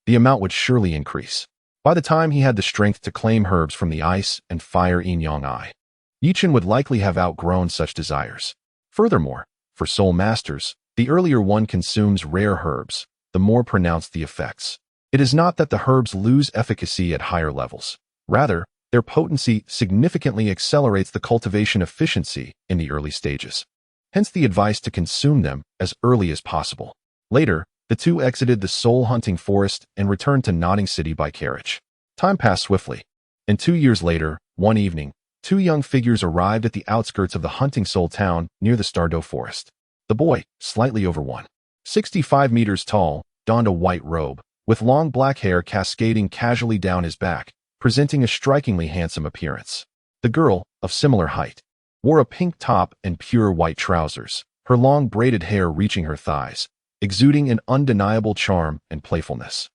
the amount would surely increase. By the time he had the strength to claim herbs from the ice and fire yin-yang eye, Yi Chun would likely have outgrown such desires. Furthermore, for soul masters, the earlier one consumes rare herbs, the more pronounced the effects. It is not that the herbs lose efficacy at higher levels. Rather, their potency significantly accelerates the cultivation efficiency in the early stages. Hence the advice to consume them as early as possible. Later, the two exited the soul-hunting forest and returned to Notting City by carriage. Time passed swiftly, and 2 years later, one evening, 2 young figures arrived at the outskirts of the hunting soul town near the Stardow forest. The boy, slightly over 165 meters tall, donned a white robe, with long black hair cascading casually down his back, presenting a strikingly handsome appearance. The girl, of similar height, wore a pink top and pure white trousers, her long braided hair reaching her thighs, exuding an undeniable charm and playfulness.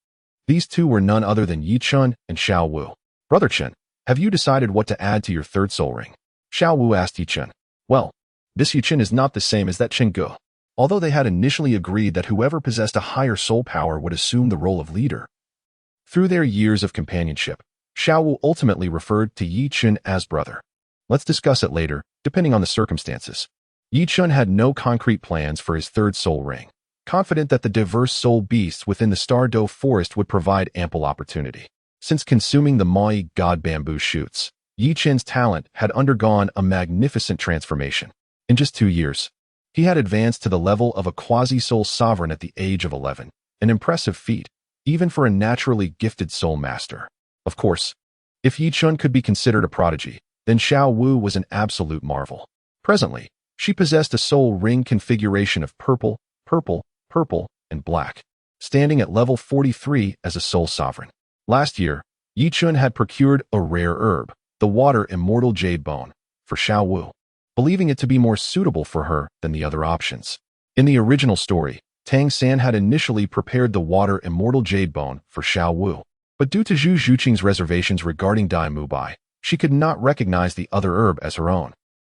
These two were none other than Yi Chun and Xiao Wu. Brother Chen, have you decided what to add to your third soul ring? Xiao Wu asked Yi Chun. Well, this Yi Chun is not the same as that Chen Ge. Although they had initially agreed that whoever possessed a higher soul power would assume the role of leader. Through their years of companionship, Xiao Wu ultimately referred to Yi Chun as brother. Let's discuss it later, depending on the circumstances. Yi Chun had no concrete plans for his third soul ring, confident that the diverse soul beasts within the Stardow forest would provide ample opportunity. Since consuming the Maui god bamboo shoots, Yi Chun's talent had undergone a magnificent transformation. In just 2 years, he had advanced to the level of a quasi-soul sovereign at the age of 11, an impressive feat, even for a naturally gifted soul master. Of course, if Yi Chun could be considered a prodigy, then Xiao Wu was an absolute marvel. Presently, she possessed a soul ring configuration of purple, and black, standing at level 43 as a soul sovereign. Last year, Yi Chun had procured a rare herb, the water immortal jade bone, for Xiao Wu, believing it to be more suitable for her than the other options. In the original story, Tang San had initially prepared the water immortal jade bone for Xiao Wu, but due to Zhu Zhuqing's reservations regarding Dai Mubai, she could not recognize the other herb as her own.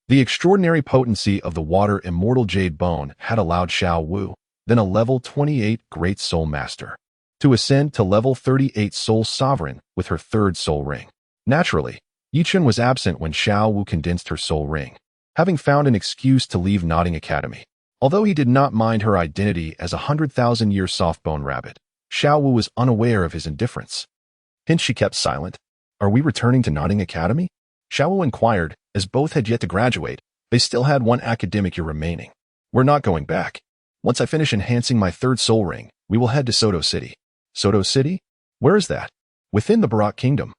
The extraordinary potency of the water immortal jade bone had allowed Xiao Wu, then a level 28 Great Soul Master, to ascend to level 38 Soul Sovereign with her third soul ring. Naturally, Yi Chun was absent when Xiao Wu condensed her soul ring, having found an excuse to leave Notting Academy. Although he did not mind her identity as a 100,000-year soft-bone rabbit, Xiao Wu was unaware of his indifference. Hence she kept silent. Are we returning to Notting Academy? Xiao Wu inquired, as both had yet to graduate. They still had 1 academic year remaining. We're not going back. Once I finish enhancing my third soul ring, we will head to Soto City. Soto City? Where is that? Within the Barak Kingdom.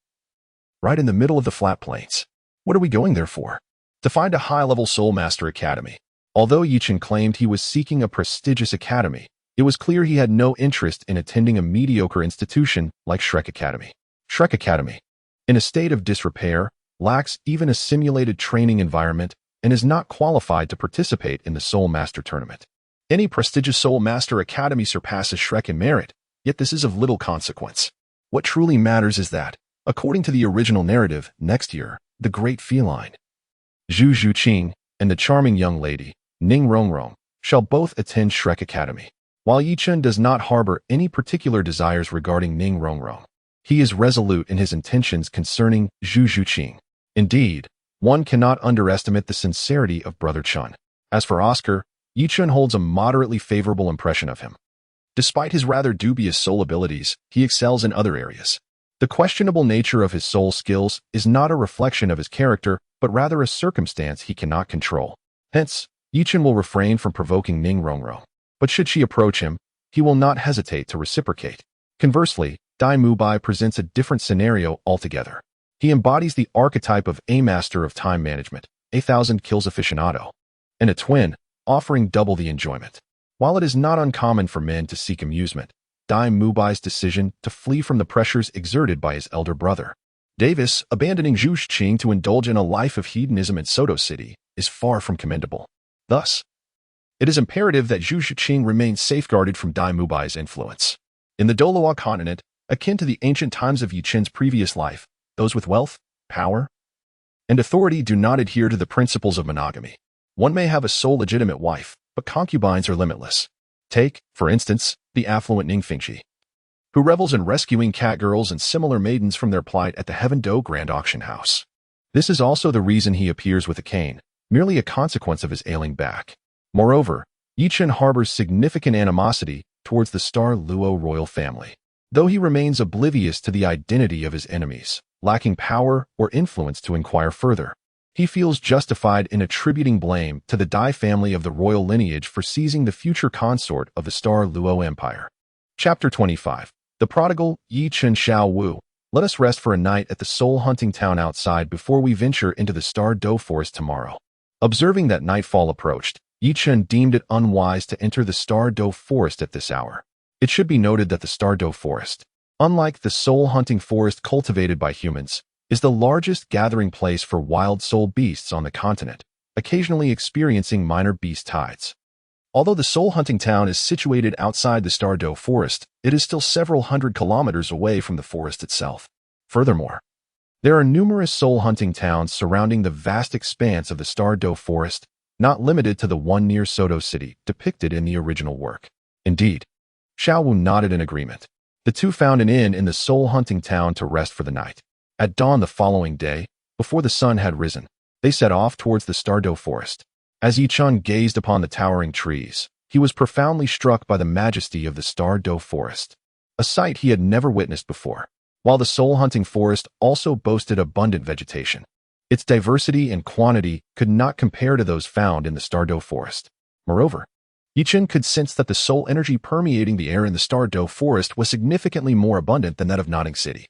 Right in the middle of the flat plains. What are we going there for? To find a high-level Soul Master Academy. Although Yi Chun claimed he was seeking a prestigious academy, It was clear he had no interest in attending a mediocre institution like Shrek Academy. Shrek Academy, in a state of disrepair, lacks even a simulated training environment and is not qualified to participate in the Soul Master Tournament. Any prestigious Soul Master Academy surpasses Shrek in merit, yet this is of little consequence. What truly matters is that, according to the original narrative, next year, the great feline, Zhu Zhuqing, and the charming young lady, Ning Rongrong, shall both attend Shrek Academy. While Yi Chen does not harbor any particular desires regarding Ning Rongrong, he is resolute in his intentions concerning Zhu Zhuqing. Indeed, one cannot underestimate the sincerity of Brother Chun. As for Oscar, Yi Chen holds a moderately favorable impression of him. Despite his rather dubious soul abilities, he excels in other areas. The questionable nature of his soul skills is not a reflection of his character, but rather a circumstance he cannot control. Hence, Yi Chen will refrain from provoking Ning Rongrong. But should she approach him, he will not hesitate to reciprocate. Conversely, Dai Mubai presents a different scenario altogether. He embodies the archetype of a master of time management, 1,000 kills aficionado, and a twin, offering double the enjoyment. While it is not uncommon for men to seek amusement, Dai Mubai's decision to flee from the pressures exerted by his elder brother, Davis, abandoning Zhu Zhuqing to indulge in a life of hedonism in Soto City, is far from commendable. Thus, it is imperative that Zhu Zhuqing remains safeguarded from Dai Mubai's influence. In the Douluo Continent, akin to the ancient times of Yi Chen's previous life, those with wealth, power, and authority do not adhere to the principles of monogamy. One may have a sole legitimate wife, but concubines are limitless. Take, for instance, the affluent Ning Fingxi, who revels in rescuing catgirls and similar maidens from their plight at the Heaven Do Grand Auction House. This is also the reason he appears with a cane, merely a consequence of his ailing back. Moreover, Yi Chen harbors significant animosity towards the Star Luo royal family, though he remains oblivious to the identity of his enemies, lacking power or influence to inquire further. He feels justified in attributing blame to the Dai family of the royal lineage for seizing the future consort of the Star Luo Empire. Chapter 25. The Prodigal, Yi Chen Xiao Wu. Let us rest for a night at the soul-hunting town outside before we venture into the Star Do Forest tomorrow. Observing that nightfall approached, Yi Chen deemed it unwise to enter the Star Do Forest at this hour. It should be noted that the Star Do Forest, unlike the soul-hunting forest cultivated by humans, is the largest gathering place for wild soul beasts on the continent, occasionally experiencing minor beast tides. Although the soul-hunting town is situated outside the Star Do Forest, it is still several hundred kilometers away from the forest itself. Furthermore, there are numerous soul-hunting towns surrounding the vast expanse of the Star Do Forest, not limited to the one near Soto City depicted in the original work. Indeed, Xiao Wu nodded in agreement. The two found an inn in the soul-hunting town to rest for the night. At dawn the following day, before the sun had risen, they set off towards the Star Do Forest. As Yi Chen gazed upon the towering trees, he was profoundly struck by the majesty of the Star Do Forest, a sight he had never witnessed before. While the soul-hunting forest also boasted abundant vegetation, its diversity and quantity could not compare to those found in the Star Do Forest. Moreover, Yi Chen could sense that the soul energy permeating the air in the Star Do Forest was significantly more abundant than that of Notting City.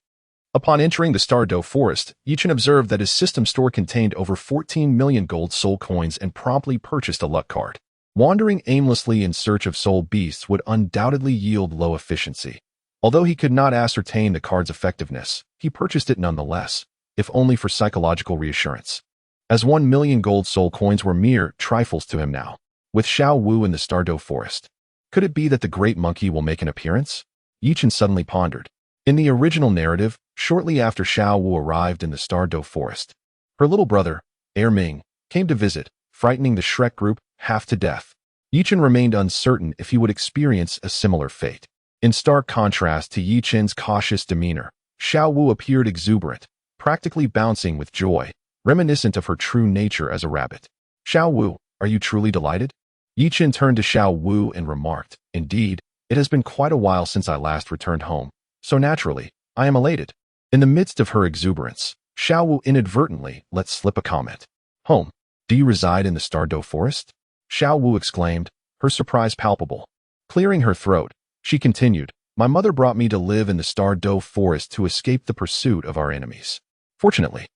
Upon entering the Star Do Forest, Yi Chen observed that his system store contained over 14 million gold soul coins and promptly purchased a luck card. Wandering aimlessly in search of soul beasts would undoubtedly yield low efficiency. Although he could not ascertain the card's effectiveness, he purchased it nonetheless, if only for psychological reassurance. As 1 million gold soul coins were mere trifles to him now, with Xiao Wu in the Star Do Forest. Could it be that the great monkey will make an appearance? Yi Chen suddenly pondered. In the original narrative, shortly after Xiao Wu arrived in the Star Do Forest, her little brother, Ming, came to visit, frightening the Shrek group half to death. Yi Chen remained uncertain if he would experience a similar fate. In stark contrast to Yi Chen's cautious demeanor, Xiao Wu appeared exuberant, practically bouncing with joy, reminiscent of her true nature as a rabbit. Xiao Wu, are you truly delighted? Yi Chen turned to Xiao Wu and remarked, Indeed, it has been quite a while since I last returned home, so naturally, I am elated. In the midst of her exuberance, Xiao Wu inadvertently let slip a comment. Home, do you reside in the Star Do Forest? Xiao Wu exclaimed, her surprise palpable. Clearing her throat, she continued, My mother brought me to live in the Star Do Forest to escape the pursuit of our enemies. Fortunately,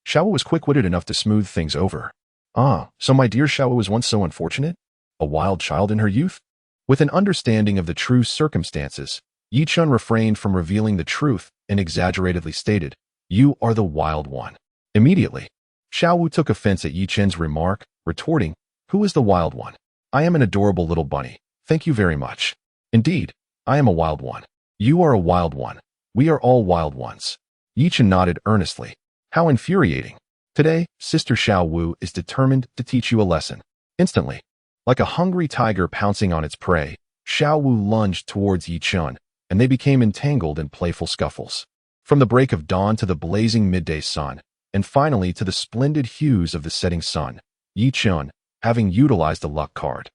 Xiao Wu was quick-witted enough to smooth things over. Ah, so my dear Xiao Wu was once so unfortunate? A wild child in her youth? With an understanding of the true circumstances, Yi Chun refrained from revealing the truth and exaggeratedly stated, "You are the wild one." Immediately, Xiao Wu took offense at Yi Chun's remark, retorting, "Who is the wild one? I am an adorable little bunny. Thank you very much. Indeed, I am a wild one. You are a wild one. We are all wild ones." Yi Chun nodded earnestly. "How infuriating. Today, Sister Xiao Wu is determined to teach you a lesson." Instantly, like a hungry tiger pouncing on its prey, Xiao Wu lunged towards Yi Chun, and they became entangled in playful scuffles. From the break of dawn to the blazing midday sun, and finally to the splendid hues of the setting sun, Yi Chun, having utilized a luck card,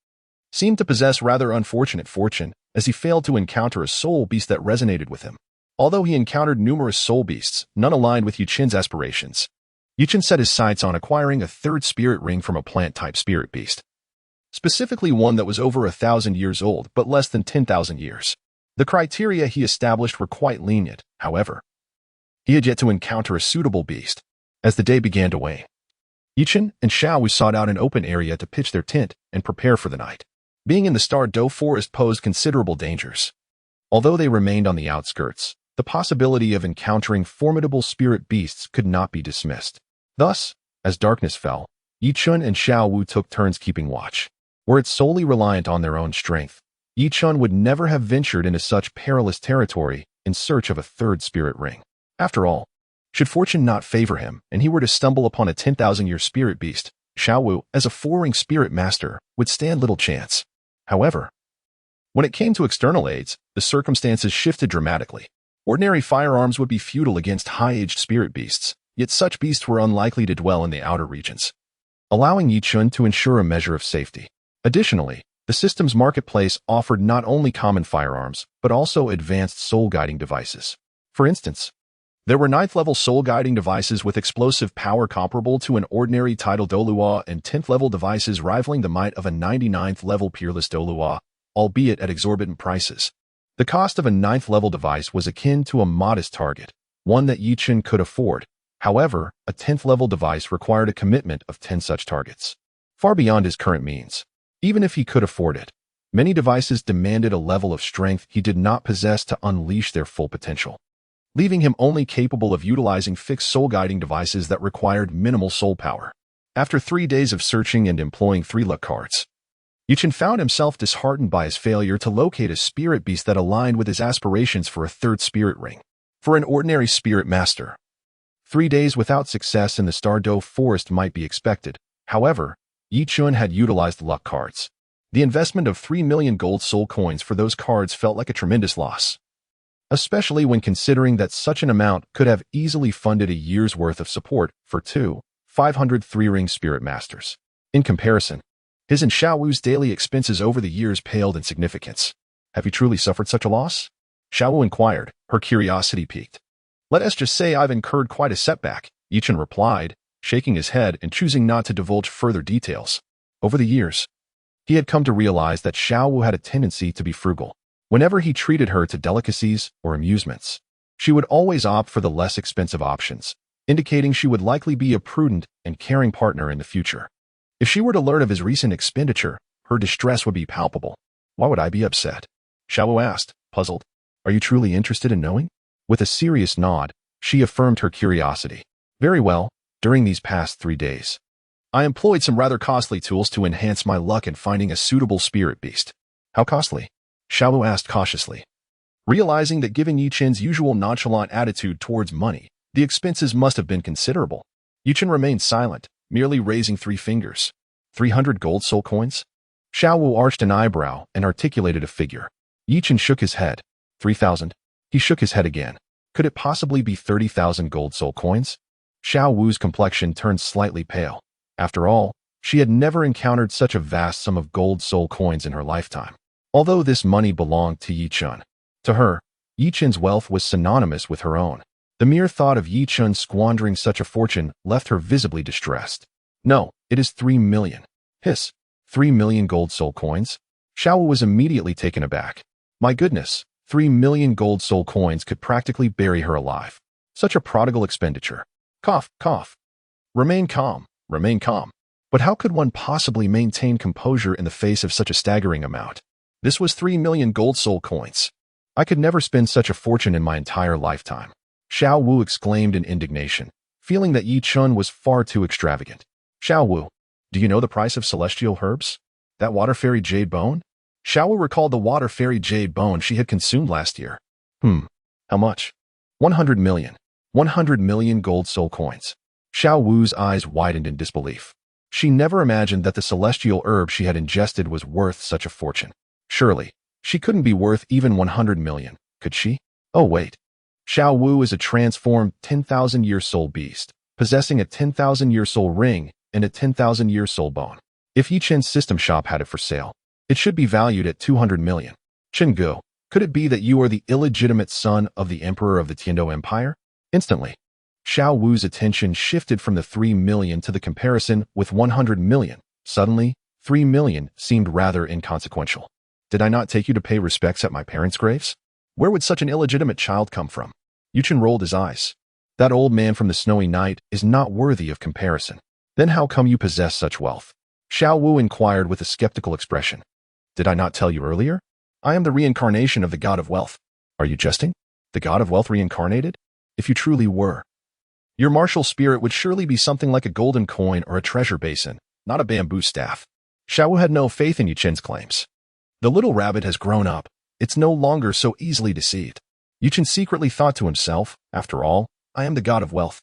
seemed to possess rather unfortunate fortune, as he failed to encounter a soul beast that resonated with him. Although he encountered numerous soul beasts, none aligned with Yi Chun's aspirations. Yi Chun set his sights on acquiring a third spirit ring from a plant-type spirit beast, specifically one that was over 1,000 years old but less than 10,000 years. The criteria he established were quite lenient, however. He had yet to encounter a suitable beast. As the day began to wane, Yi Chun and Xiao Wu sought out an open area to pitch their tent and prepare for the night. Being in the Douluo forest posed considerable dangers. Although they remained on the outskirts, the possibility of encountering formidable spirit beasts could not be dismissed. Thus, as darkness fell, Yi Chun and Xiao Wu took turns keeping watch. Were it solely reliant on their own strength, Yi Chun would never have ventured into such perilous territory in search of a third spirit ring. After all, should fortune not favor him and he were to stumble upon a 10,000-year spirit beast, Xiao Wu, as a four-ring spirit master, would stand little chance. However, when it came to external aids, the circumstances shifted dramatically. Ordinary firearms would be futile against high-aged spirit beasts, yet such beasts were unlikely to dwell in the outer regions, allowing Yi Chun to ensure a measure of safety. Additionally, the system's marketplace offered not only common firearms, but also advanced soul-guiding devices. For instance, there were 9th-level soul-guiding devices with explosive power comparable to an ordinary tidal Douluo and 10th-level devices rivaling the might of a 99th-level peerless Douluo, albeit at exorbitant prices. The cost of a 9th-level device was akin to a modest target, one that Yi Chun could afford. However, a 10th-level device required a commitment of 10 such targets, far beyond his current means. Even if he could afford it, many devices demanded a level of strength he did not possess to unleash their full potential, leaving him only capable of utilizing fixed soul-guiding devices that required minimal soul power. After 3 days of searching and employing 3 luck cards, Yi Chun found himself disheartened by his failure to locate a spirit beast that aligned with his aspirations for a third spirit ring. For an ordinary spirit master, 3 days without success in the Douluo forest might be expected. However, Yi Chun had utilized luck cards. The investment of 3 million gold soul coins for those cards felt like a tremendous loss, especially when considering that such an amount could have easily funded a year's worth of support for 500 3-ring spirit masters. In comparison, his and Xiao Wu's daily expenses over the years paled in significance. "Have you truly suffered such a loss?" Xiao Wu inquired, her curiosity piqued. "Let us just say I've incurred quite a setback," Yi Chun replied, shaking his head and choosing not to divulge further details. Over the years, he had come to realize that Xiao Wu had a tendency to be frugal. Whenever he treated her to delicacies or amusements, she would always opt for the less expensive options, indicating she would likely be a prudent and caring partner in the future. If she were to learn of his recent expenditure, her distress would be palpable. "Why would I be upset?" Xiao Wu asked, puzzled. "Are you truly interested in knowing?" With a serious nod, she affirmed her curiosity. "Very well. During these past 3 days, I employed some rather costly tools to enhance my luck in finding a suitable spirit beast." "How costly?" Xiao Wu asked cautiously. Realizing that given Yi Chun's usual nonchalant attitude towards money, the expenses must have been considerable, Yi Chun remained silent, merely raising 3 fingers. 300 gold soul coins? Xiao Wu arched an eyebrow and articulated a figure. Yi Chun shook his head. 3,000. He shook his head again. Could it possibly be 30,000 gold soul coins? Xiao Wu's complexion turned slightly pale. After all, she had never encountered such a vast sum of gold soul coins in her lifetime. Although this money belonged to Yi Chun, to her, Yi Chun's wealth was synonymous with her own. The mere thought of Yi Chun squandering such a fortune left her visibly distressed. "No, it is 3 million. Hiss. 3 million gold soul coins? Xiao Wu was immediately taken aback. My goodness, 3 million gold soul coins could practically bury her alive. Such a prodigal expenditure. Cough, cough. Remain calm, remain calm. But how could one possibly maintain composure in the face of such a staggering amount? This was 3 million gold soul coins. I could never spend such a fortune in my entire lifetime. Xiao Wu exclaimed in indignation, feeling that Yi Chun was far too extravagant. Xiao Wu, do you know the price of celestial herbs? That water fairy jade bone? Xiao Wu recalled the water fairy jade bone she had consumed last year. How much? 100 million. 100 million gold soul coins. Xiao Wu's eyes widened in disbelief. She never imagined that the celestial herb she had ingested was worth such a fortune. Surely, she couldn't be worth even 100 million, could she? Oh wait. Xiao Wu is a transformed 10,000-year soul beast, possessing a 10,000-year soul ring and a 10,000-year soul bone. If Yi Chen's system shop had it for sale, it should be valued at 200 million. Chen Gu, could it be that you are the illegitimate son of the emperor of the Tiando Empire? Instantly, Xiao Wu's attention shifted from the 3 million to the comparison with 100 million. Suddenly, 3 million seemed rather inconsequential. Did I not take you to pay respects at my parents' graves? Where would such an illegitimate child come from? Yu Chen rolled his eyes. That old man from the snowy night is not worthy of comparison. Then how come you possess such wealth? Xiao Wu inquired with a skeptical expression. Did I not tell you earlier? I am the reincarnation of the god of wealth. Are you jesting? The god of wealth reincarnated? If you truly were, your martial spirit would surely be something like a golden coin or a treasure basin, not a bamboo staff. Xiao Wu had no faith in Yu Chen's claims. The little rabbit has grown up. It's no longer so easily deceived. Yu Chen secretly thought to himself, after all, I am the god of wealth.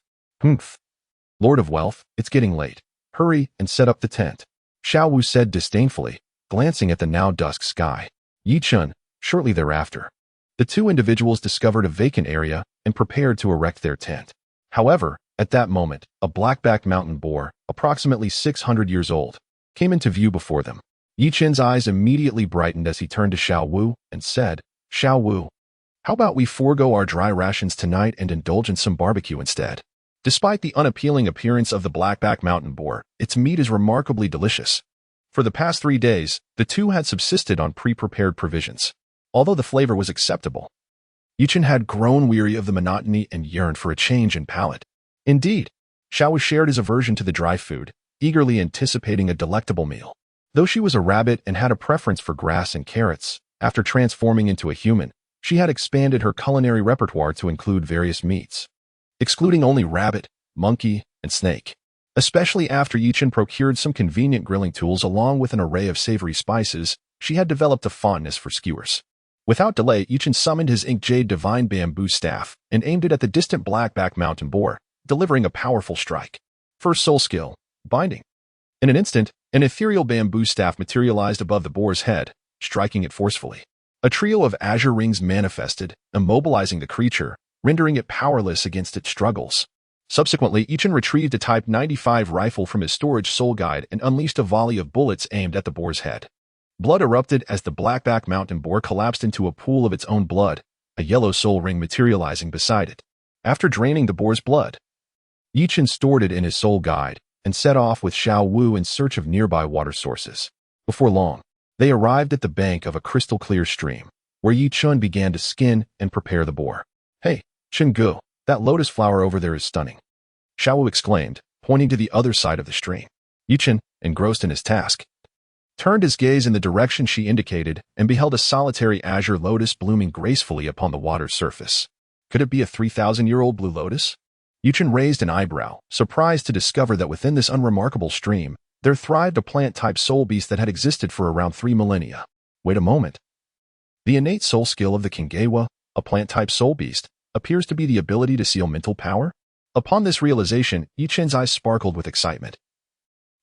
Lord of wealth, it's getting late. Hurry and set up the tent. Xiao Wu said disdainfully, glancing at the now dusk sky. Yi Chun, shortly thereafter. The two individuals discovered a vacant area and prepared to erect their tent. However, at that moment, a black-backed mountain boar, approximately 600 years old, came into view before them. Yi Chen's eyes immediately brightened as he turned to Xiao Wu and said, Xiao Wu, how about we forego our dry rations tonight and indulge in some barbecue instead? Despite the unappealing appearance of the black-backed mountain boar, its meat is remarkably delicious. For the past 3 days, the two had subsisted on pre-prepared provisions. Although the flavor was acceptable, Yi Chen had grown weary of the monotony and yearned for a change in palate. Indeed, Xiao Wu shared his aversion to the dry food, eagerly anticipating a delectable meal. Though she was a rabbit and had a preference for grass and carrots, after transforming into a human, she had expanded her culinary repertoire to include various meats, excluding only rabbit, monkey, and snake. Especially after Yi Chen procured some convenient grilling tools along with an array of savory spices, she had developed a fondness for skewers. Without delay, Yi Chen summoned his ink jade divine bamboo staff and aimed it at the distant black-backed mountain boar, delivering a powerful strike. First soul skill, binding. In an instant, an ethereal bamboo staff materialized above the boar's head, striking it forcefully. A trio of azure rings manifested, immobilizing the creature, rendering it powerless against its struggles. Subsequently, Yi Chen retrieved a Type 95 rifle from his storage soul guide and unleashed a volley of bullets aimed at the boar's head. Blood erupted as the black-backed mountain boar collapsed into a pool of its own blood, a yellow soul ring materializing beside it. After draining the boar's blood, Yi Chen stored it in his soul guide and set off with Xiao Wu in search of nearby water sources. Before long, they arrived at the bank of a crystal-clear stream, where Yi Chen began to skin and prepare the boar. Hey, Chen Gu, that lotus flower over there is stunning. Xiao Wu exclaimed, pointing to the other side of the stream. Yi Chen, engrossed in his task, turned his gaze in the direction she indicated and beheld a solitary azure lotus blooming gracefully upon the water's surface. Could it be a 3,000-year-old blue lotus? Yi Chen raised an eyebrow, surprised to discover that within this unremarkable stream, there thrived a plant-type soul beast that had existed for around 3 millennia. Wait a moment. The innate soul skill of the Kingewa, a plant-type soul beast, appears to be the ability to seal mental power? Upon this realization, Yi Chen's eyes sparkled with excitement.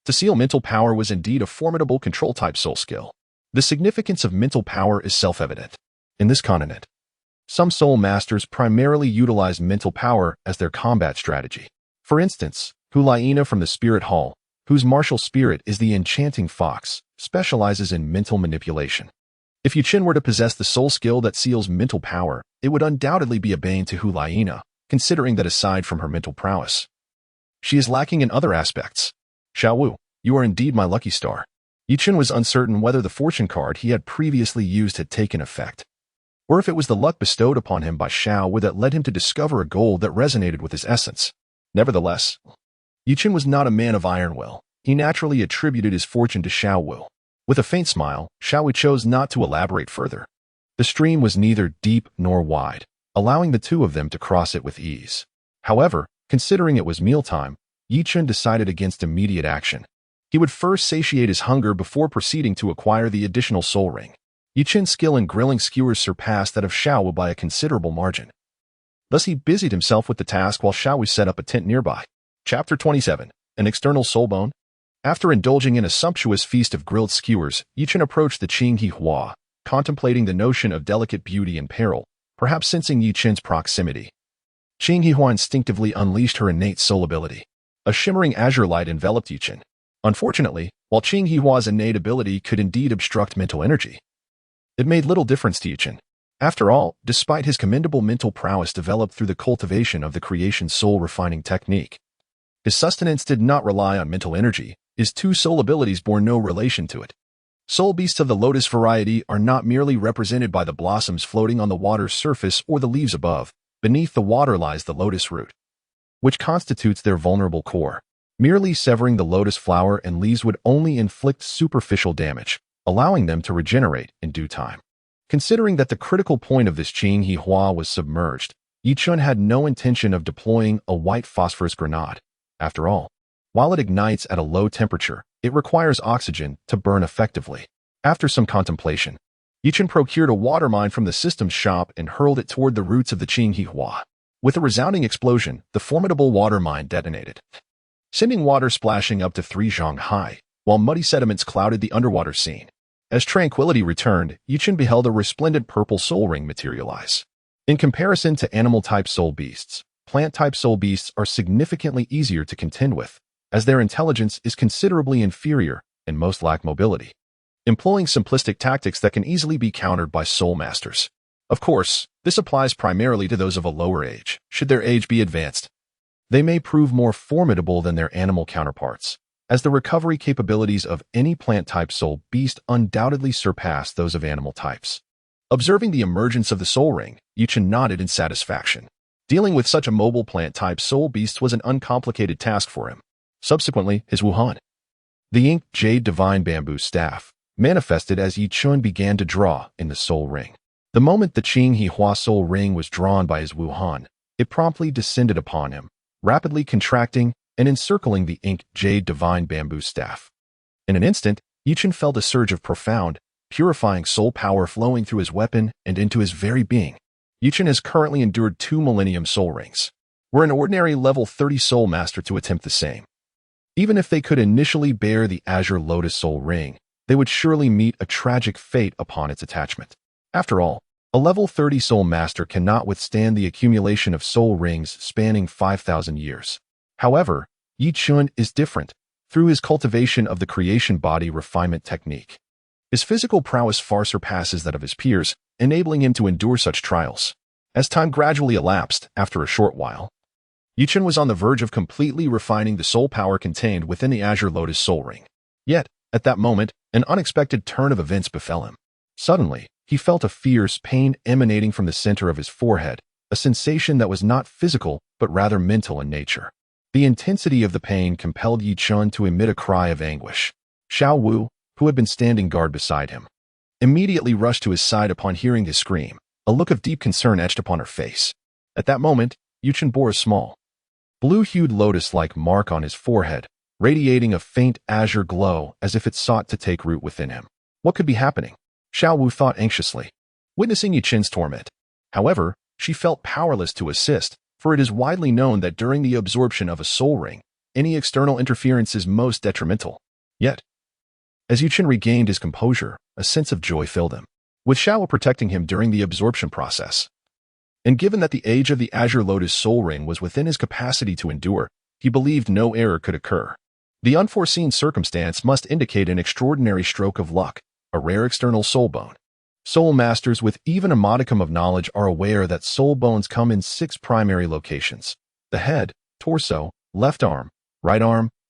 To seal mental power was indeed a formidable control-type soul skill. The significance of mental power is self-evident. In this continent, some soul masters primarily utilize mental power as their combat strategy. For instance, Hulaina from the Spirit Hall, whose martial spirit is the enchanting fox, specializes in mental manipulation. If Yi Chen were to possess the soul skill that seals mental power, it would undoubtedly be a bane to Hulaina, considering that aside from her mental prowess, she is lacking in other aspects. Xiao Wu, you are indeed my lucky star. Yi Chen was uncertain whether the fortune card he had previously used had taken effect, or if it was the luck bestowed upon him by Xiao Wu that led him to discover a goal that resonated with his essence. Nevertheless, Yi Chen was not a man of iron will. He naturally attributed his fortune to Xiao Wu. With a faint smile, Xiaowu chose not to elaborate further. The stream was neither deep nor wide, allowing the two of them to cross it with ease. However, considering it was mealtime, Yichun decided against immediate action. He would first satiate his hunger before proceeding to acquire the additional soul ring. Yichun's skill in grilling skewers surpassed that of Xiaowu by a considerable margin. Thus he busied himself with the task while Xiaowu set up a tent nearby. Chapter 27. An External Soul Bone. After indulging in a sumptuous feast of grilled skewers, Yichun approached the Qinghe Hua, contemplating the notion of delicate beauty and peril, perhaps sensing Yichun's proximity. Qinghe Hua instinctively unleashed her innate soul ability. A shimmering azure light enveloped Yichun. Unfortunately, while Qinghe Hua's innate ability could indeed obstruct mental energy, it made little difference to Yichun. After all, despite his commendable mental prowess developed through the cultivation of the creation soul refining technique, his sustenance did not rely on mental energy. His two soul abilities bore no relation to it. Soul beasts of the lotus variety are not merely represented by the blossoms floating on the water's surface or the leaves above. Beneath the water lies the lotus root, which constitutes their vulnerable core. Merely severing the lotus flower and leaves would only inflict superficial damage, allowing them to regenerate in due time. Considering that the critical point of this Qinghe Hua was submerged, Yichun had no intention of deploying a white phosphorus grenade. After all, while it ignites at a low temperature, it requires oxygen to burn effectively. After some contemplation, Yichun procured a water mine from the system's shop and hurled it toward the roots of the Qinghe Hua. With a resounding explosion, the formidable water mine detonated, sending water splashing up to 3 zhang high, while muddy sediments clouded the underwater scene. As tranquility returned, Yichun beheld a resplendent purple soul ring materialize. In comparison to animal-type soul beasts, plant-type soul beasts are significantly easier to contend with, as their intelligence is considerably inferior and most lack mobility, employing simplistic tactics that can easily be countered by soul masters. Of course, this applies primarily to those of a lower age. Should their age be advanced, they may prove more formidable than their animal counterparts, as the recovery capabilities of any plant-type soul beast undoubtedly surpass those of animal types. Observing the emergence of the soul ring, Yichun nodded in satisfaction. Dealing with such a mobile plant-type soul beast was an uncomplicated task for him. Subsequently, his Wuhan, the inked jade divine bamboo staff, manifested as Yichun began to draw in the soul ring. The moment the Qinghe Hua soul ring was drawn by his Wuhan, it promptly descended upon him, rapidly contracting and encircling the inked jade divine bamboo staff. In an instant, Yichun felt a surge of profound, purifying soul power flowing through his weapon and into his very being. Yichun has currently endured 2 millennium soul rings. Were an ordinary level 30 soul master to attempt the same, even if they could initially bear the azure lotus soul ring, they would surely meet a tragic fate upon its attachment. After all, a level 30 soul master cannot withstand the accumulation of soul rings spanning 5,000 years. However, Yichun is different through his cultivation of the creation body refinement technique. His physical prowess far surpasses that of his peers, enabling him to endure such trials. As time gradually elapsed, after a short while, Yichun was on the verge of completely refining the soul power contained within the azure lotus soul ring. Yet, at that moment, an unexpected turn of events befell him. Suddenly, he felt a fierce pain emanating from the center of his forehead, a sensation that was not physical but rather mental in nature. The intensity of the pain compelled Yichun to emit a cry of anguish. Xiaowu, who had been standing guard beside him, immediately rushed to his side upon hearing his scream. A look of deep concern etched upon her face. At that moment, Yichun bore a small, blue-hued lotus-like mark on his forehead, radiating a faint azure glow as if it sought to take root within him. What could be happening? Xiaowu thought anxiously, witnessing Yichun's torment. However, she felt powerless to assist, for it is widely known that during the absorption of a soul ring, any external interference is most detrimental. Yet, as Yichun regained his composure, a sense of joy filled him. With Xiaowu protecting him during the absorption process, and given that the age of the azure lotus soul ring was within his capacity to endure, he believed no error could occur. The unforeseen circumstance must indicate an extraordinary stroke of luck, a rare external soul bone. Soul masters with even a modicum of knowledge are aware that soul bones come in 6 primary locations: the head, torso, left arm,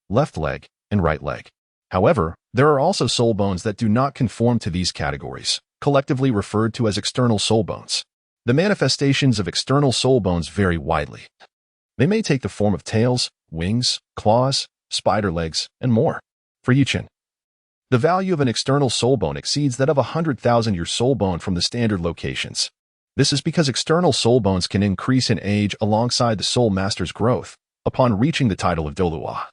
left leg, and right leg. However, there are also soul bones that do not conform to these categories, collectively referred to as external soul bones. The manifestations of external soul bones vary widely. They may take the form of tails, wings, claws, spider legs, and more. For Yichun, The value of an external soul bone exceeds that of a 100,000-year soul bone from the standard locations. This is because external soul bones can increase in age alongside the soul master's growth. Upon reaching the title of Douluo,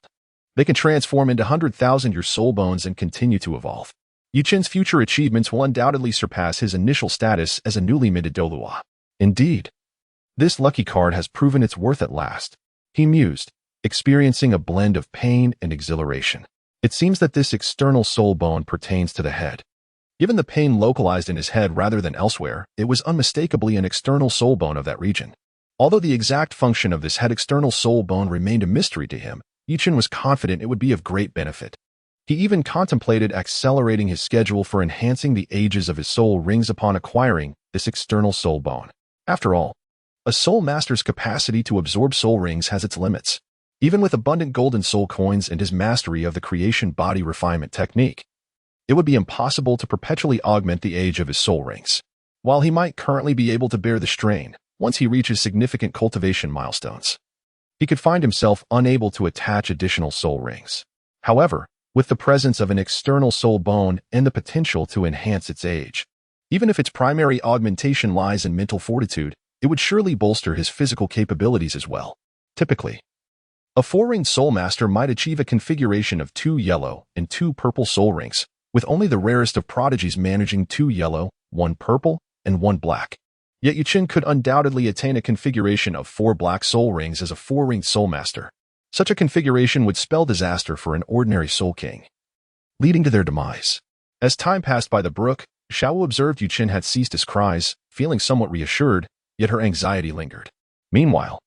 they can transform into 100,000-year soul bones and continue to evolve. Yuchen's future achievements will undoubtedly surpass his initial status as a newly minted Douluo. Indeed, this lucky card has proven its worth at last, he mused, experiencing a blend of pain and exhilaration. It seems that this external soul bone pertains to the head. Given the pain localized in his head rather than elsewhere, it was unmistakably an external soul bone of that region. Although the exact function of this head external soul bone remained a mystery to him, Yuchen was confident it would be of great benefit. He even contemplated accelerating his schedule for enhancing the ages of his soul rings upon acquiring this external soul bone. After all, a soul master's capacity to absorb soul rings has its limits. Even with abundant golden soul coins and his mastery of the creation body refinement technique, it would be impossible to perpetually augment the age of his soul rings. While he might currently be able to bear the strain, once he reaches significant cultivation milestones, he could find himself unable to attach additional soul rings. However, with the presence of an external soul bone and the potential to enhance its age, even if its primary augmentation lies in mental fortitude, it would surely bolster his physical capabilities as well. Typically, a 4-ring soul master might achieve a configuration of 2 yellow and 2 purple soul rings, with only the rarest of prodigies managing 2 yellow, 1 purple, and 1 black. Yet Yuchen could undoubtedly attain a configuration of 4 black soul rings as a 4-ring soul master. Such a configuration would spell disaster for an ordinary soul king, leading to their demise. As time passed by the brook, Xiaowu observed Yuchen had ceased his cries, feeling somewhat reassured, yet her anxiety lingered. Meanwhile,